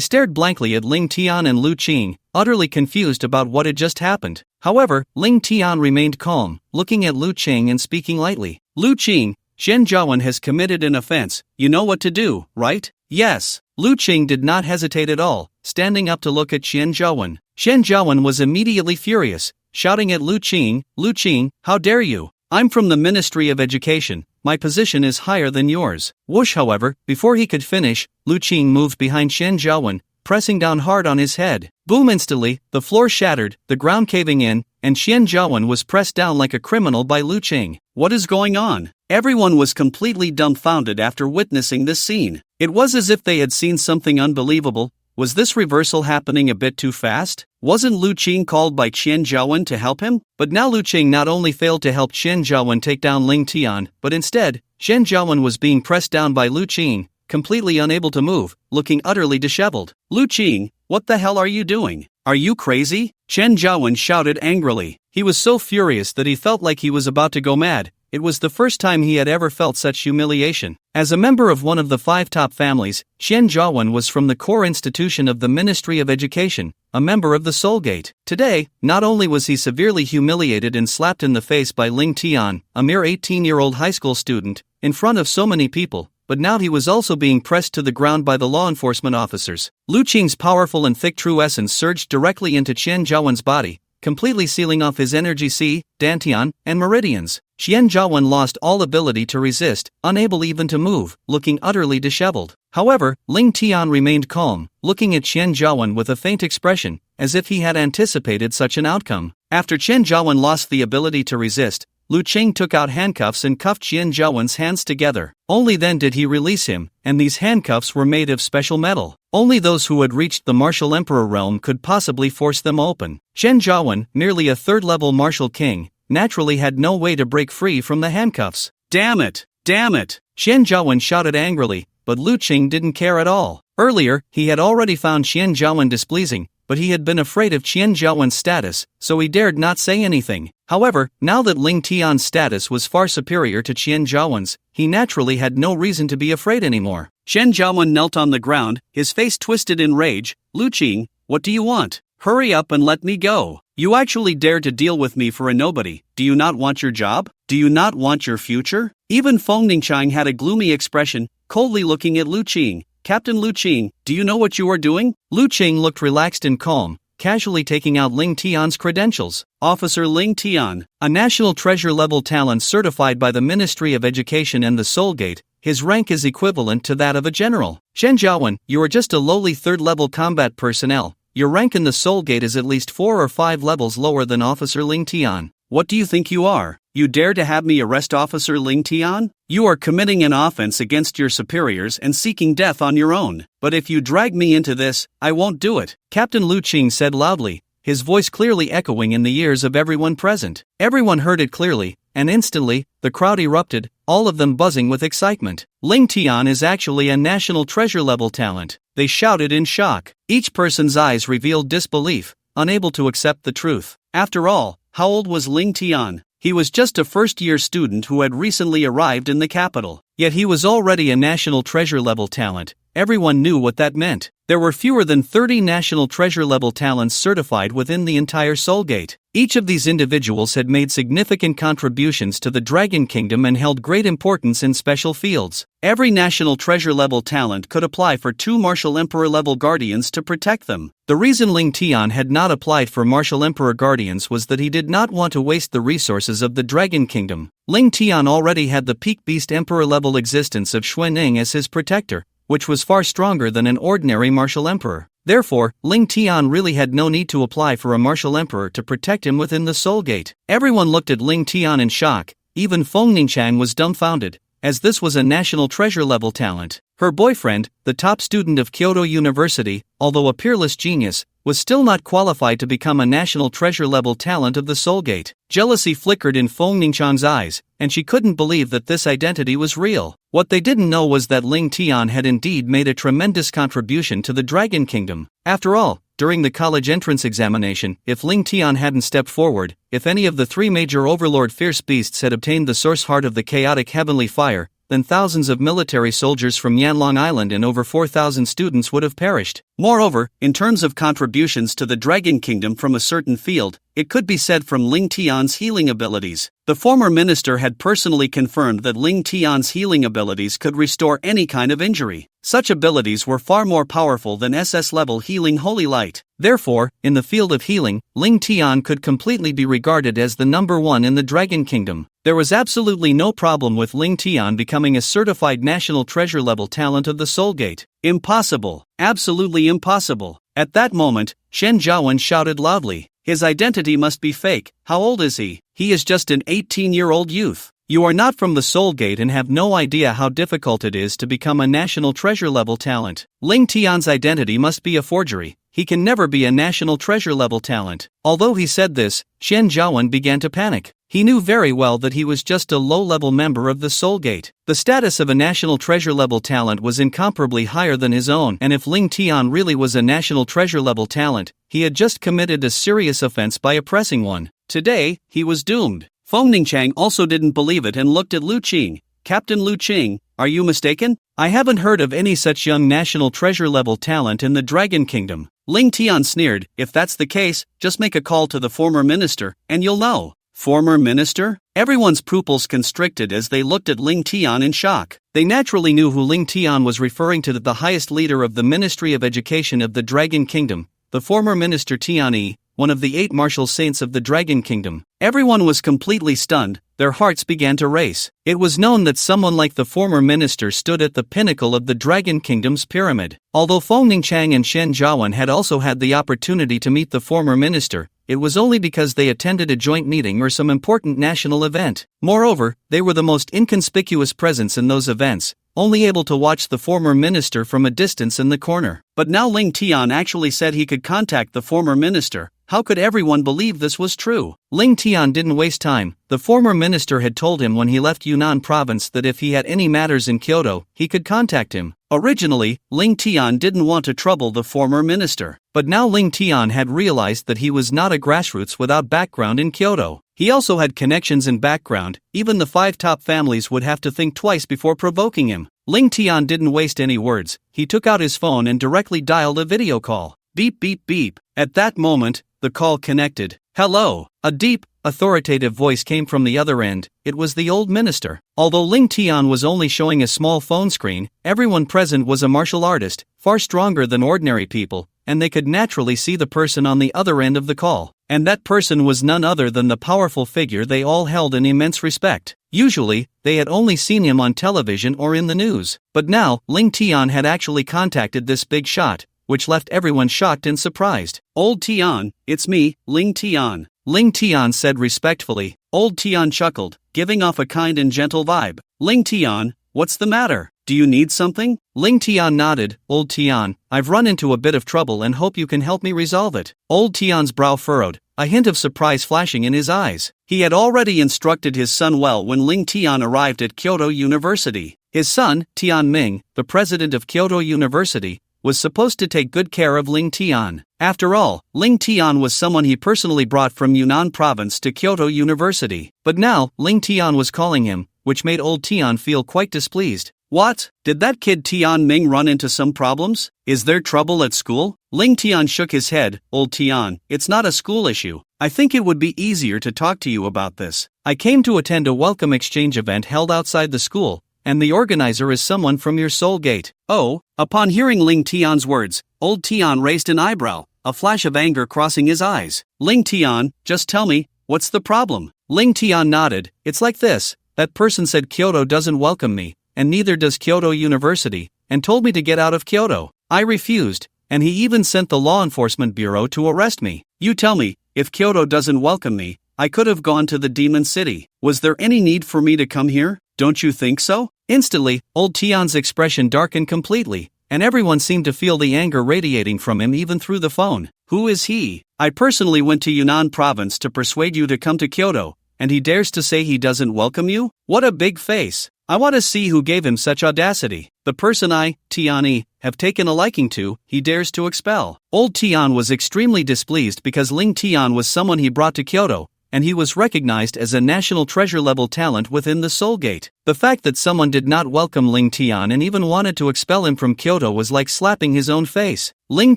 stared blankly at Ling Tian and Lu Qing, utterly confused about what had just happened. However, Ling Tian remained calm, looking at Lu Qing and speaking lightly. Lu Qing, Qian Jiawen has committed an offense, you know what to do, right? Yes. Lu Qing did not hesitate at all, standing up to look at Qian Jiawen. Qian Jiawen was immediately furious, shouting at Lu Qing, how dare you? I'm from the Ministry of Education, my position is higher than yours. Whoosh, however, before he could finish, Lu Qing moved behind Qian Jiawen, pressing down hard on his head. Boom, instantly, the floor shattered, the ground caving in, and Qian Jiawen was pressed down like a criminal by Lu Qing. What is going on? Everyone was completely dumbfounded after witnessing this scene. It was as if they had seen something unbelievable. Was this reversal happening a bit too fast? Wasn't Lu Qing called by Qian Jiawen to help him? But now Lu Qing not only failed to help Qian Jiawen take down Ling Tian, but instead, Qian Jiawen was being pressed down by Lu Qing, completely unable to move, looking utterly disheveled. Lu Qing, what the hell are you doing? Are you crazy? Qian Jiawen shouted angrily. He was so furious that he felt like he was about to go mad. It was the first time he had ever felt such humiliation. As a member of one of the 5 top families, Qian Jiawen was from the core institution of the Ministry of Education, a member of the Soul Gate. Today, not only was he severely humiliated and slapped in the face by Ling Tian, a mere 18-year-old high school student, in front of so many people, but now he was also being pressed to the ground by the law enforcement officers. Lu Qing's powerful and thick true essence surged directly into Qian Jiawen's body, completely sealing off his energy Qi, Dantian, and meridians. Qian Jiawen lost all ability to resist, unable even to move, looking utterly disheveled. However, Ling Tian remained calm, looking at Qian Jiawen with a faint expression, as if he had anticipated such an outcome. After Qian Jiawen lost the ability to resist, Lu Qing took out handcuffs and cuffed Qian Jiawen's hands together. Only then did he release him, and these handcuffs were made of special metal. Only those who had reached the martial emperor realm could possibly force them open. Qian Jiawen, merely a third-level martial king, naturally had no way to break free from the handcuffs. Damn it! Damn it! Qian Jiawen shouted angrily, but Lu Qing didn't care at all. Earlier, he had already found Qian Jiawen displeasing, but he had been afraid of Qian Jiawen's status, so he dared not say anything. However, now that Ling Tian's status was far superior to Qian Jiawen's, he naturally had no reason to be afraid anymore. Qian Jiawen knelt on the ground, his face twisted in rage. Lu Qing, what do you want? Hurry up and let me go. You actually dared to deal with me for a nobody. Do you not want your job? Do you not want your future? Even Feng Ningqiang had a gloomy expression, coldly looking at Lu Qing. Captain Lu Qing, do you know what you are doing? Lu Qing looked relaxed and calm, casually taking out Ling Tian's credentials. Officer Ling Tian, a national treasure-level talent certified by the Ministry of Education and the Soul Gate, his rank is equivalent to that of a general. Qian Jiawen, you are just a lowly third-level combat personnel. Your rank in the Soul Gate is at least 4 or 5 levels lower than Officer Ling Tian. What do you think you are? You dare to have me arrest Officer Ling Tian? You are committing an offense against your superiors and seeking death on your own. But if you drag me into this, I won't do it. Captain Lu Qing said loudly, his voice clearly echoing in the ears of everyone present. Everyone heard it clearly, and instantly, the crowd erupted, all of them buzzing with excitement. Ling Tian is actually a national treasure-level talent. They shouted in shock. Each person's eyes revealed disbelief, unable to accept the truth. After all, how old was Ling Tian? He was just a first-year student who had recently arrived in the capital. Yet he was already a national treasure-level talent. Everyone knew what that meant. There were fewer than 30 national treasure-level talents certified within the entire Soulgate. Each of these individuals had made significant contributions to the Dragon Kingdom and held great importance in special fields. Every national treasure-level talent could apply for 2 Martial Emperor-level guardians to protect them. The reason Ling Tian had not applied for Martial Emperor guardians was that he did not want to waste the resources of the Dragon Kingdom. Ling Tian already had the peak beast Emperor-level existence of Xuanning as his protector, which was far stronger than an ordinary martial emperor. Therefore, Ling Tian really had no need to apply for a martial emperor to protect him within the Soulgate. Everyone looked at Ling Tian in shock. Even Feng Ningchang was dumbfounded, as this was a national treasure-level talent. Her boyfriend, the top student of Kyoto University, although a peerless genius, was still not qualified to become a national treasure-level talent of the Soulgate. Jealousy flickered in Feng Ningchang's eyes, and she couldn't believe that this identity was real. What they didn't know was that Ling Tian had indeed made a tremendous contribution to the Dragon Kingdom. After all, during the college entrance examination, if Ling Tian hadn't stepped forward, if any of the 3 major overlord fierce beasts had obtained the source heart of the chaotic heavenly fire, then thousands of military soldiers from Yanlong Island and over 4,000 students would have perished. Moreover, in terms of contributions to the Dragon Kingdom from a certain field, it could be said from Ling Tian's healing abilities. The former minister had personally confirmed that Ling Tian's healing abilities could restore any kind of injury. Such abilities were far more powerful than SS-level healing holy light. Therefore, in the field of healing, Ling Tian could completely be regarded as the number 1 in the Dragon Kingdom. There was absolutely no problem with Ling Tian becoming a certified national treasure-level talent of the Soulgate. Impossible. Absolutely impossible. At that moment, Shen Zhaowen shouted loudly, "His identity must be fake. How old is he? He is just an 18-year-old youth. You are not from the Soulgate and have no idea how difficult it is to become a national treasure-level talent. Ling Tian's identity must be a forgery. He can never be a national treasure-level talent." Although he said this, Shen Zhaowen began to panic. He knew very well that he was just a low-level member of the Soulgate. The status of a national treasure-level talent was incomparably higher than his own, and if Ling Tian really was a national treasure-level talent, he had just committed a serious offense by oppressing one. Today, he was doomed. Feng Ningchang also didn't believe it and looked at Lu Qing. "Captain Lu Qing, are you mistaken? I haven't heard of any such young national treasure-level talent in the Dragon Kingdom." Ling Tian sneered, "If that's the case, just make a call to the former minister, and you'll know." Former minister? Everyone's pupils constricted as they looked at Ling Tian in shock. They naturally knew who Ling Tian was referring to, the highest leader of the Ministry of Education of the Dragon Kingdom, the former minister Tian Yi, one of the 8 martial saints of the Dragon Kingdom. Everyone was completely stunned. Their hearts began to race. It was known that someone like the former minister stood at the pinnacle of the Dragon Kingdom's pyramid. Although Feng Ningchang and Shen Zhaowen had also had the opportunity to meet the former minister, it was only because they attended a joint meeting or some important national event. Moreover, they were the most inconspicuous presence in those events, only able to watch the former minister from a distance in the corner. But now Ling Tian actually said he could contact the former minister. How could everyone believe this was true? Ling Tian didn't waste time. The former minister had told him when he left Yunnan province that if he had any matters in Kyoto, he could contact him. Originally, Ling Tian didn't want to trouble the former minister. But now Ling Tian had realized that he was not a grassroots without background in Kyoto. He also had connections in background. Even the 5 top families would have to think twice before provoking him. Ling Tian didn't waste any words. He took out his phone and directly dialed a video call. Beep beep beep. At that moment, the call connected. "Hello." A deep, authoritative voice came from the other end. It was the old minister. Although Ling Tian was only showing a small phone screen, everyone present was a martial artist, far stronger than ordinary people, and they could naturally see the person on the other end of the call. And that person was none other than the powerful figure they all held in immense respect. Usually, they had only seen him on television or in the news. But now, Ling Tian had actually contacted this big shot, which left everyone shocked and surprised. "Old Tian, it's me, Ling Tian," Ling Tian said respectfully. Old Tian chuckled, giving off a kind and gentle vibe. "Ling Tian, what's the matter? Do you need something?" Ling Tian nodded. "Old Tian, I've run into a bit of trouble and hope you can help me resolve it." Old Tian's brow furrowed, a hint of surprise flashing in his eyes. He had already instructed his son well when Ling Tian arrived at Kyoto University. His son, Tian Ming, the president of Kyoto University, was supposed to take good care of Ling Tian. After all, Ling Tian was someone he personally brought from Yunnan province to Kyoto University. But now, Ling Tian was calling him, which made old Tian feel quite displeased. What? Did that kid Tian Ming run into some problems? Is there trouble at school? Ling Tian shook his head. Old Tian, it's not a school issue. I think it would be easier to talk to you about this. I came to attend a welcome exchange event held outside the school, and the organizer is someone from your soul gate. Oh, upon hearing Ling Tian's words, old Tian raised an eyebrow, a flash of anger crossing his eyes. Ling Tian, just tell me, what's the problem? Ling Tian nodded. It's like this. That person said Kyoto doesn't welcome me, and neither does Kyoto University, and told me to get out of Kyoto. I refused, and he even sent the law enforcement bureau to arrest me. You tell me, if Kyoto doesn't welcome me, I could have gone to the Demon City. Was there any need for me to come here? Don't you think so? Instantly, old Tian's expression darkened completely, and everyone seemed to feel the anger radiating from him even through the phone. Who is he? I personally went to Yunnan province to persuade you to come to Kyoto, and he dares to say he doesn't welcome you? What a big face! I want to see who gave him such audacity. The person I, Tian, have taken a liking to, he dares to expel. Old Tian was extremely displeased because Ling Tian was someone he brought to Kyoto, and he was recognized as a national treasure-level talent within the Soul Gate. The fact that someone did not welcome Ling Tian and even wanted to expel him from Kyoto was like slapping his own face. Ling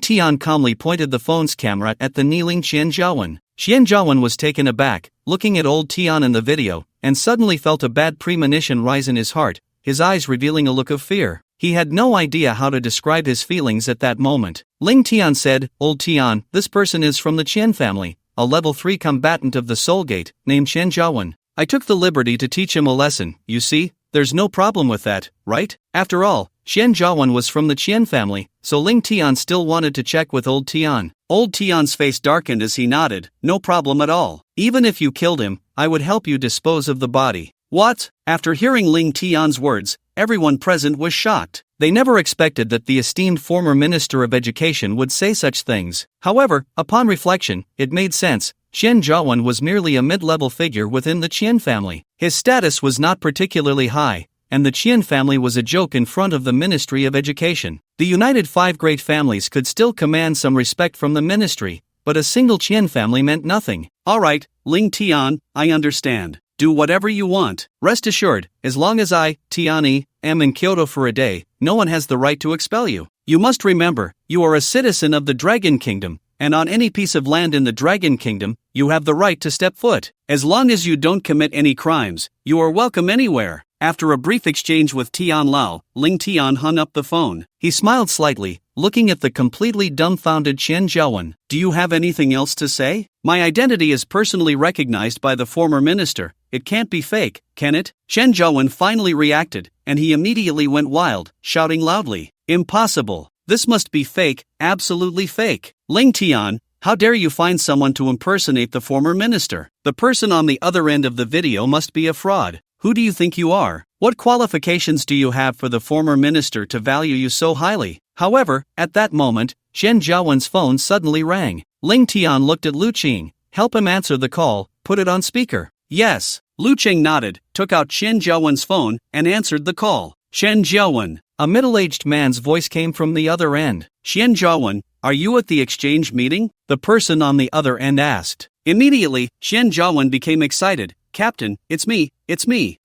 Tian calmly pointed the phone's camera at the kneeling Qian Zhaowen. Qian Zhaowen was taken aback, looking at old Tian in the video, and suddenly felt a bad premonition rise in his heart, his eyes revealing a look of fear. He had no idea how to describe his feelings at that moment. Ling Tian said, Old Tian, this person is from the Qian family, a level 3 combatant of the Soul Gate, named Qian Zhaowen. I took the liberty to teach him a lesson. You see, there's no problem with that, right? After all, Qian Zhaowen was from the Qian family, so Ling Tian still wanted to check with old Tian. Old Tian's face darkened as he nodded. No problem at all. Even if you killed him, I would help you dispose of the body. What? After hearing Ling Tian's words, everyone present was shocked. They never expected that the esteemed former Minister of Education would say such things. However, upon reflection, it made sense. Qian Zhaowen was merely a mid-level figure within the Qian family. His status was not particularly high, and the Qian family was a joke in front of the Ministry of Education. The united 5 great families could still command some respect from the ministry, but a single Qian family meant nothing. Alright, Ling Tian, I understand. Do whatever you want. Rest assured, as long as I, Tian, am in Kyoto for a day, no one has the right to expel you. You must remember, you are a citizen of the Dragon Kingdom, and on any piece of land in the Dragon Kingdom, you have the right to step foot. As long as you don't commit any crimes, you are welcome anywhere. After a brief exchange with Tian Lao, Ling Tian hung up the phone. He smiled slightly, looking at the completely dumbfounded Qian Zhaowen. Do you have anything else to say? My identity is personally recognized by the former minister. It can't be fake, can it? Qian Zhaowen finally reacted, and he immediately went wild, shouting loudly. Impossible. This must be fake, absolutely fake. Ling Tian, how dare you find someone to impersonate the former minister? The person on the other end of the video must be a fraud. Who do you think you are? What qualifications do you have for the former minister to value you so highly? However, at that moment, Qian Zhaowen's phone suddenly rang. Ling Tian looked at Lu Qing. Help him answer the call, put it on speaker. Yes. Lu Qing nodded, took out Qian Zhaowen's phone, and answered the call. Qian Zhaowen. A middle-aged man's voice came from the other end. Qian Zhaowen, are you at the exchange meeting? The person on the other end asked. Immediately, Qian Zhaowen became excited. Captain, it's me.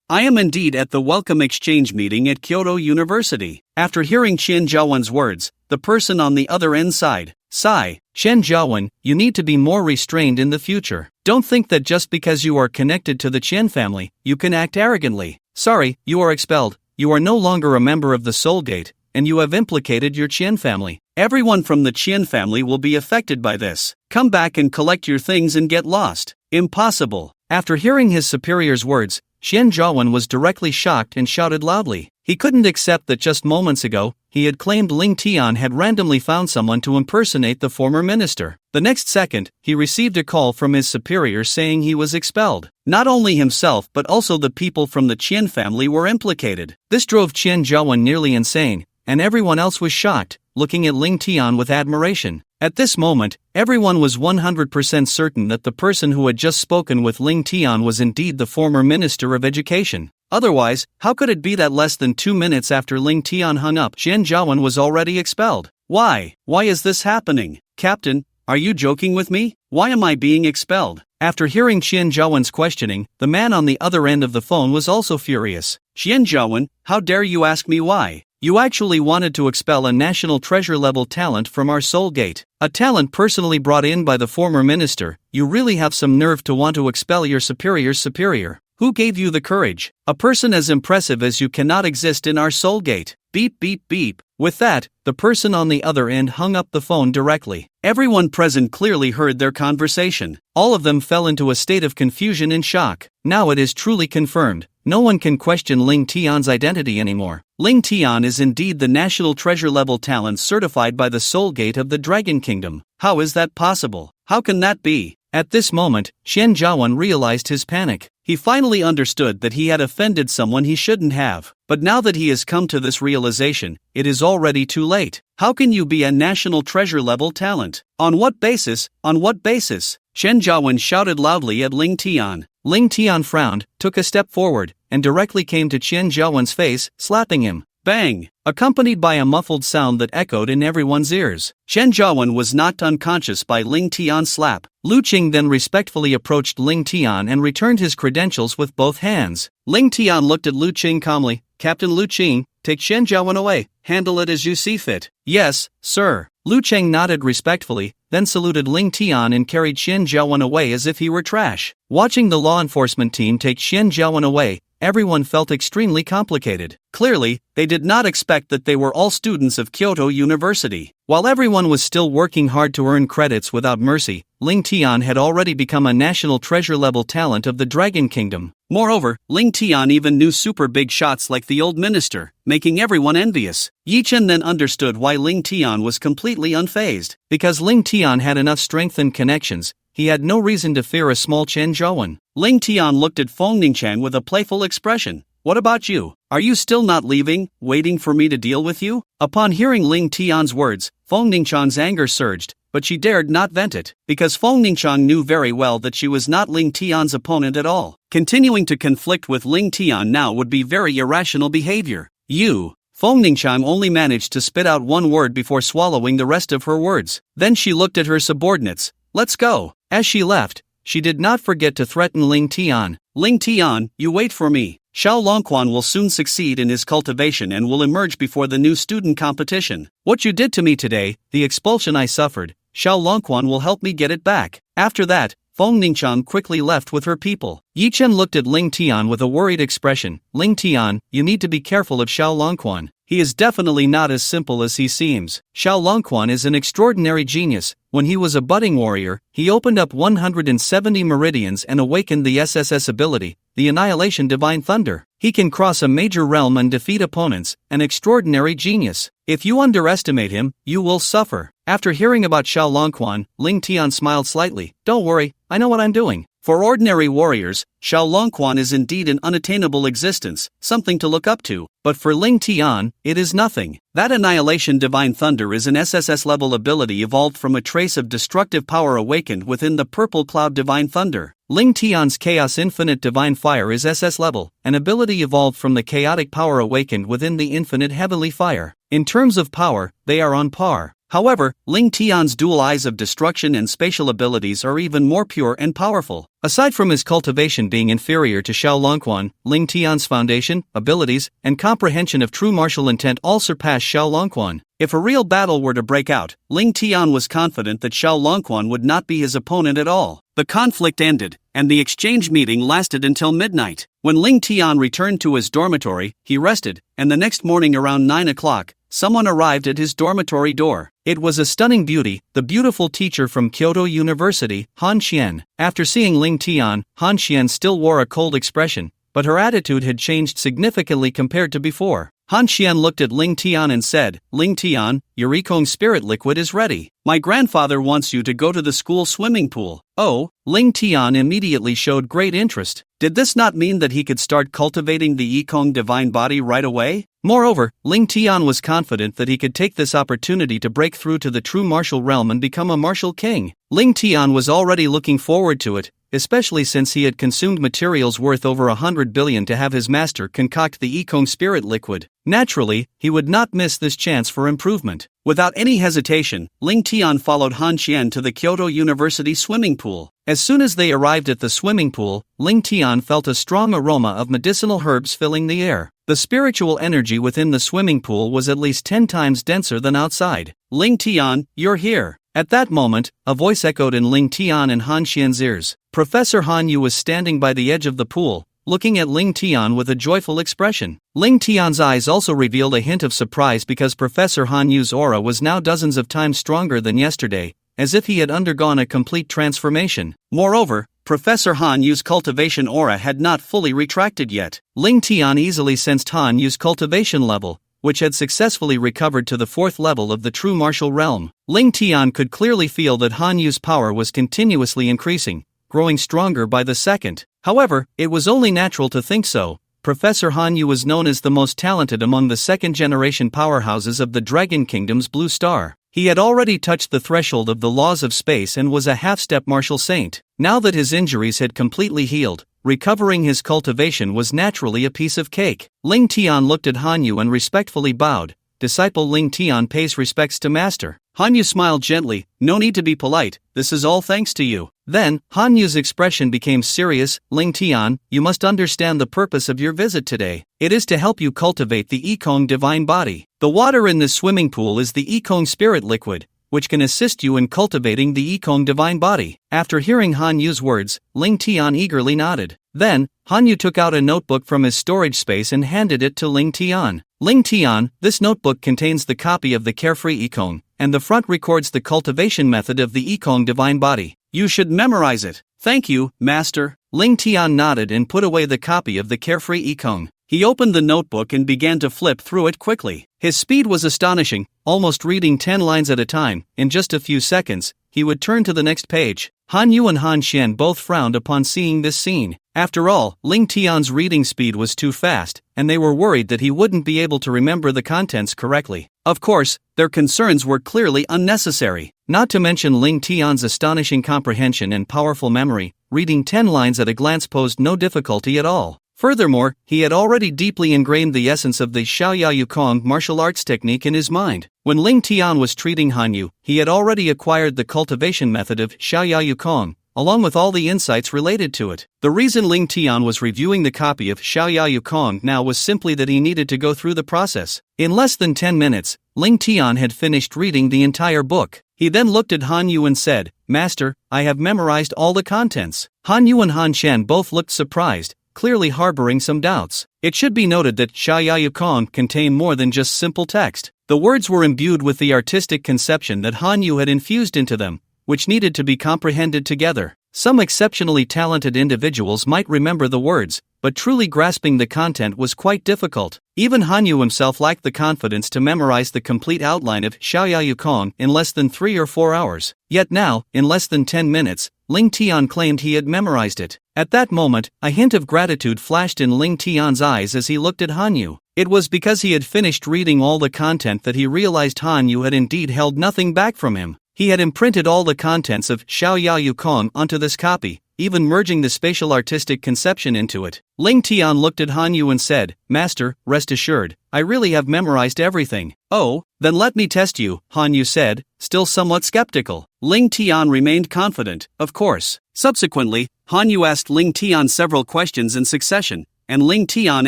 I am indeed at the welcome exchange meeting at Kyoto University. After hearing Qian Zhaowen's words, the person on the other end sighed. Sigh. Qian Zhaowen, you need to be more restrained in the future. Don't think that just because you are connected to the Qian family, you can act arrogantly. Sorry, you are expelled. You are no longer a member of the Soul Gate, and you have implicated your Qian family. Everyone from the Qian family will be affected by this. Come back and collect your things and get lost. Impossible. After hearing his superior's words, Qian Zhaowen was directly shocked and shouted loudly. He couldn't accept that just moments ago, he had claimed Ling Tian had randomly found someone to impersonate the former minister. The next second, he received a call from his superior saying he was expelled. Not only himself but also the people from the Qian family were implicated. This drove Qian Zhaowen nearly insane, and everyone else was shocked, looking at Ling Tian with admiration. At this moment, everyone was 100% certain that the person who had just spoken with Ling Tian was indeed the former Minister of Education. Otherwise, how could it be that less than 2 minutes after Ling Tian hung up, Qian Zhaowen was already expelled? Why is this happening? Captain, Are you joking with me? Why am I being expelled? After hearing Qian Zhaowen's questioning, the man on the other end of the phone was also furious. Qian Zhaowen, how dare you ask me why? You actually wanted to expel a national treasure level talent from our soul gate. A talent personally brought in by the former minister. You really have some nerve to want to expel your superior's superior. Who gave you the courage? A person as impressive as you cannot exist in our soul gate. Beep beep beep. With that, the person on the other end hung up the phone directly. Everyone present clearly heard their conversation. All of them fell into a state of confusion and shock. Now it is truly confirmed. No one can question Ling Tian's identity anymore. Ling Tian is indeed the national treasure level talent certified by the Soul Gate of the Dragon Kingdom. How is that possible? How can that be? At this moment, Qian Zhaowen realized his panic. He finally understood that he had offended someone he shouldn't have. But now that he has come to this realization, it is already too late. How can you be a national treasure level talent? On what basis? On what basis? Qian Zhaowen shouted loudly at Ling Tian. Ling Tian frowned, took a step forward, and directly came to Qian Zhaowen's face, slapping him. Bang! Accompanied by a muffled sound that echoed in everyone's ears. Qian Zhaowen was knocked unconscious by Ling Tian's slap. Lu Qing then respectfully approached Ling Tian and returned his credentials with both hands. Ling Tian looked at Lu Qing calmly. Captain Lu Qing, take Qian Zhaowen away. Handle it as you see fit. Yes, sir. Lu Qing nodded respectfully, then saluted Ling Tian and carried Qian Zhaowen away as if he were trash. Watching the law enforcement team take Qian Zhaowen away, everyone felt extremely complicated. Clearly, they did not expect that they were all students of Kyoto University. While everyone was still working hard to earn credits without mercy, Ling Tian had already become a national treasure level talent of the Dragon Kingdom. Moreover, Ling Tian even knew super big shots like the old minister, making everyone envious. Yi Chen then understood why Ling Tian was completely unfazed. Because Ling Tian had enough strength and connections, he had no reason to fear a small Qian Zhaowen. Ling Tian looked at Feng Ningqian with a playful expression. What about you? Are you still not leaving, waiting for me to deal with you? Upon hearing Ling Tian's words, Feng Ningqian's anger surged, but she dared not vent it, because Feng Ningqian knew very well that she was not Ling Tian's opponent at all. Continuing to conflict with Ling Tian now would be very irrational behavior. You. Feng Ningqian only managed to spit out one word before swallowing the rest of her words. Then she looked at her subordinates. Let's go. As she left, she did not forget to threaten Ling Tian. Ling Tian, you wait for me. Xiao Longquan will soon succeed in his cultivation and will emerge before the new student competition. What you did to me today, the expulsion I suffered, Xiao Longquan will help me get it back. After that, Feng Ningqian quickly left with her people. Yi Chen looked at Ling Tian with a worried expression. Ling Tian, you need to be careful of Xiao Longquan. He is definitely not as simple as he seems. Xiao Longquan is an extraordinary genius. When he was a budding warrior, he opened up 170 meridians and awakened the SSS ability, the Annihilation Divine Thunder. He can cross a major realm and defeat opponents, an extraordinary genius. If you underestimate him, you will suffer. After hearing about Xiao Longquan, Ling Tian smiled slightly. Don't worry, I know what I'm doing. For ordinary warriors, Xiao Longquan is indeed an unattainable existence, something to look up to, but for Ling Tian, it is nothing. That Annihilation Divine Thunder is an SSS level ability evolved from a trace of destructive power awakened within the Purple Cloud Divine Thunder. Ling Tian's Chaos Infinite Divine Fire is SS level, an ability evolved from the chaotic power awakened within the Infinite Heavenly Fire. In terms of power, they are on par. However, Ling Tian's dual eyes of destruction and spatial abilities are even more pure and powerful. Aside from his cultivation being inferior to Xiao Longquan, Ling Tian's foundation, abilities, and comprehension of true martial intent all surpass Xiao Longquan. If a real battle were to break out, Ling Tian was confident that Xiao Longquan would not be his opponent at all. The conflict ended, and the exchange meeting lasted until midnight. When Ling Tian returned to his dormitory, he rested, and the next morning around 9 o'clock, someone arrived at his dormitory door. It was a stunning beauty, the beautiful teacher from Kyoto University, Han Xian. After seeing Ling Tian, Han Xian still wore a cold expression, but her attitude had changed significantly compared to before. Han Xian looked at Ling Tian and said, Ling Tian, your Ikong spirit liquid is ready. My grandfather wants you to go to the school swimming pool. Oh, Ling Tian immediately showed great interest. Did this not mean that he could start cultivating the Ikong divine body right away? Moreover, Ling Tian was confident that he could take this opportunity to break through to the true martial realm and become a martial king. Ling Tian was already looking forward to it, especially since he had consumed materials worth over 100 billion to have his master concoct the Ikong spirit liquid. Naturally, he would not miss this chance for improvement. Without any hesitation, Ling Tian followed Han Xian to the Kyoto University swimming pool. As soon as they arrived at the swimming pool, Ling Tian felt a strong aroma of medicinal herbs filling the air. The spiritual energy within the swimming pool was at least 10 times denser than outside. Ling Tian, you're here. At that moment, a voice echoed in Ling Tian and Han Xian's ears. Professor Han Yu was standing by the edge of the pool, looking at Ling Tian with a joyful expression. Ling Tian's eyes also revealed a hint of surprise because Professor Han Yu's aura was now dozens of times stronger than yesterday, as if he had undergone a complete transformation. Moreover, Professor Han Yu's cultivation aura had not fully retracted yet. Ling Tian easily sensed Han Yu's cultivation level, which had successfully recovered to the 4th level of the true martial realm. Ling Tian could clearly feel that Han Yu's power was continuously increasing, growing stronger by the second. However, it was only natural to think so. Professor Han Yu was known as the most talented among the second-generation powerhouses of the Dragon Kingdom's Blue Star. He had already touched the threshold of the laws of space and was a half-step martial saint. Now that his injuries had completely healed, recovering his cultivation was naturally a piece of cake. Ling Tian looked at Han Yu and respectfully bowed. Disciple Ling Tian pays respects to master. Han Yu smiled gently. No need to be polite, this is all thanks to you. Then, Han Yu's expression became serious. Ling Tian, you must understand the purpose of your visit today. It is to help you cultivate the Ikong divine body. The water in this swimming pool is the Ikong spirit liquid, which can assist you in cultivating the Ikong divine body. After hearing Han Yu's words, Ling Tian eagerly nodded. Then, Han Yu took out a notebook from his storage space and handed it to Ling Tian. Ling Tian, this notebook contains the copy of the Carefree Ikong, and the front records the cultivation method of the Ikong divine body. You should memorize it. Thank you, master. Ling Tian nodded and put away the copy of the Carefree Ikong. He opened the notebook and began to flip through it quickly. His speed was astonishing, almost reading 10 lines at a time. In just a few seconds, he would turn to the next page. Han Yu and Han Xian both frowned upon seeing this scene. After all, Ling Tian's reading speed was too fast, and they were worried that he wouldn't be able to remember the contents correctly. Of course, their concerns were clearly unnecessary. Not to mention Ling Tian's astonishing comprehension and powerful memory, reading 10 lines at a glance posed no difficulty at all. Furthermore, he had already deeply ingrained the essence of the Xiaoya Yukong martial arts technique in his mind. When Ling Tian was treating Han Yu, he had already acquired the cultivation method of Xiaoya Yukong, along with all the insights related to it. The reason Ling Tian was reviewing the copy of Xiaoya Yukong now was simply that he needed to go through the process. In less than 10 minutes, Ling Tian had finished reading the entire book. He then looked at Han Yu and said, Master, I have memorized all the contents. Han Yu and Han Xian both looked surprised, clearly harboring some doubts. It should be noted that Xiaoya Yukong contained more than just simple text. The words were imbued with the artistic conception that Han Yu had infused into them, which needed to be comprehended together. Some exceptionally talented individuals might remember the words, but truly grasping the content was quite difficult. Even Han Yu himself lacked the confidence to memorize the complete outline of Xiaoya Yukong in less than 3 or 4 hours. Yet now, in less than 10 minutes, Ling Tian claimed he had memorized it. At that moment, a hint of gratitude flashed in Ling Tian's eyes as he looked at Han Yu. It was because he had finished reading all the content that he realized Han Yu had indeed held nothing back from him. He had imprinted all the contents of Xiaoya Yukong onto this copy, even merging the spatial artistic conception into it. Ling Tian looked at Han Yu and said, Master, rest assured, I really have memorized everything. Oh, then let me test you, Han Yu said, still somewhat skeptical. Ling Tian remained confident, of course. Subsequently, Han Yu asked Ling Tian several questions in succession, and Ling Tian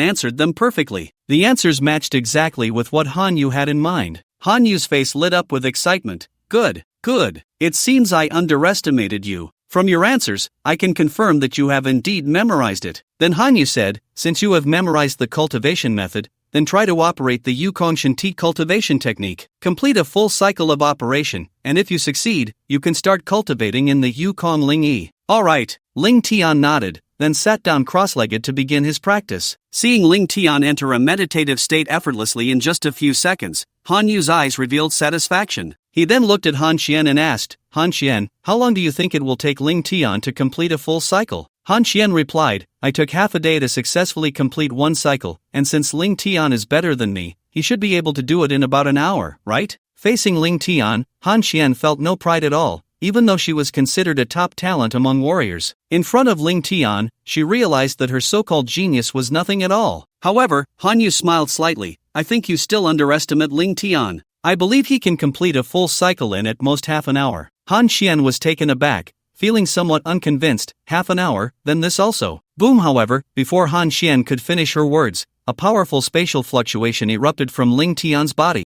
answered them perfectly. The answers matched exactly with what Han Yu had in mind. Han Yu's face lit up with excitement. Good. It seems I underestimated you. From your answers, I can confirm that you have indeed memorized it. Then Han Yu said, since you have memorized the cultivation method, then try to operate the Yukong Shinti cultivation technique. Complete a full cycle of operation, and if you succeed, you can start cultivating in the Yukong Ling Yi. Alright, Ling Tian nodded, then sat down cross-legged to begin his practice. Seeing Ling Tian enter a meditative state effortlessly in just a few seconds, Han Yu's eyes revealed satisfaction. He then looked at Han Xian and asked, Han Xian, how long do you think it will take Ling Tian to complete a full cycle? Han Xian replied, I took half a day to successfully complete one cycle, and since Ling Tian is better than me, he should be able to do it in about an hour, right? Facing Ling Tian, Han Xian felt no pride at all. even though she was considered a top talent among warriors. In front of Ling Tian, she realized that her so-called genius was nothing at all. However, Han Yu smiled slightly. I think you still underestimate Ling Tian. I believe he can complete a full cycle in at most half an hour. Han Xian was taken aback, feeling somewhat unconvinced. Half an hour, then this also. Boom! However, before Han Xian could finish her words, a powerful spatial fluctuation erupted from Ling Tian's body.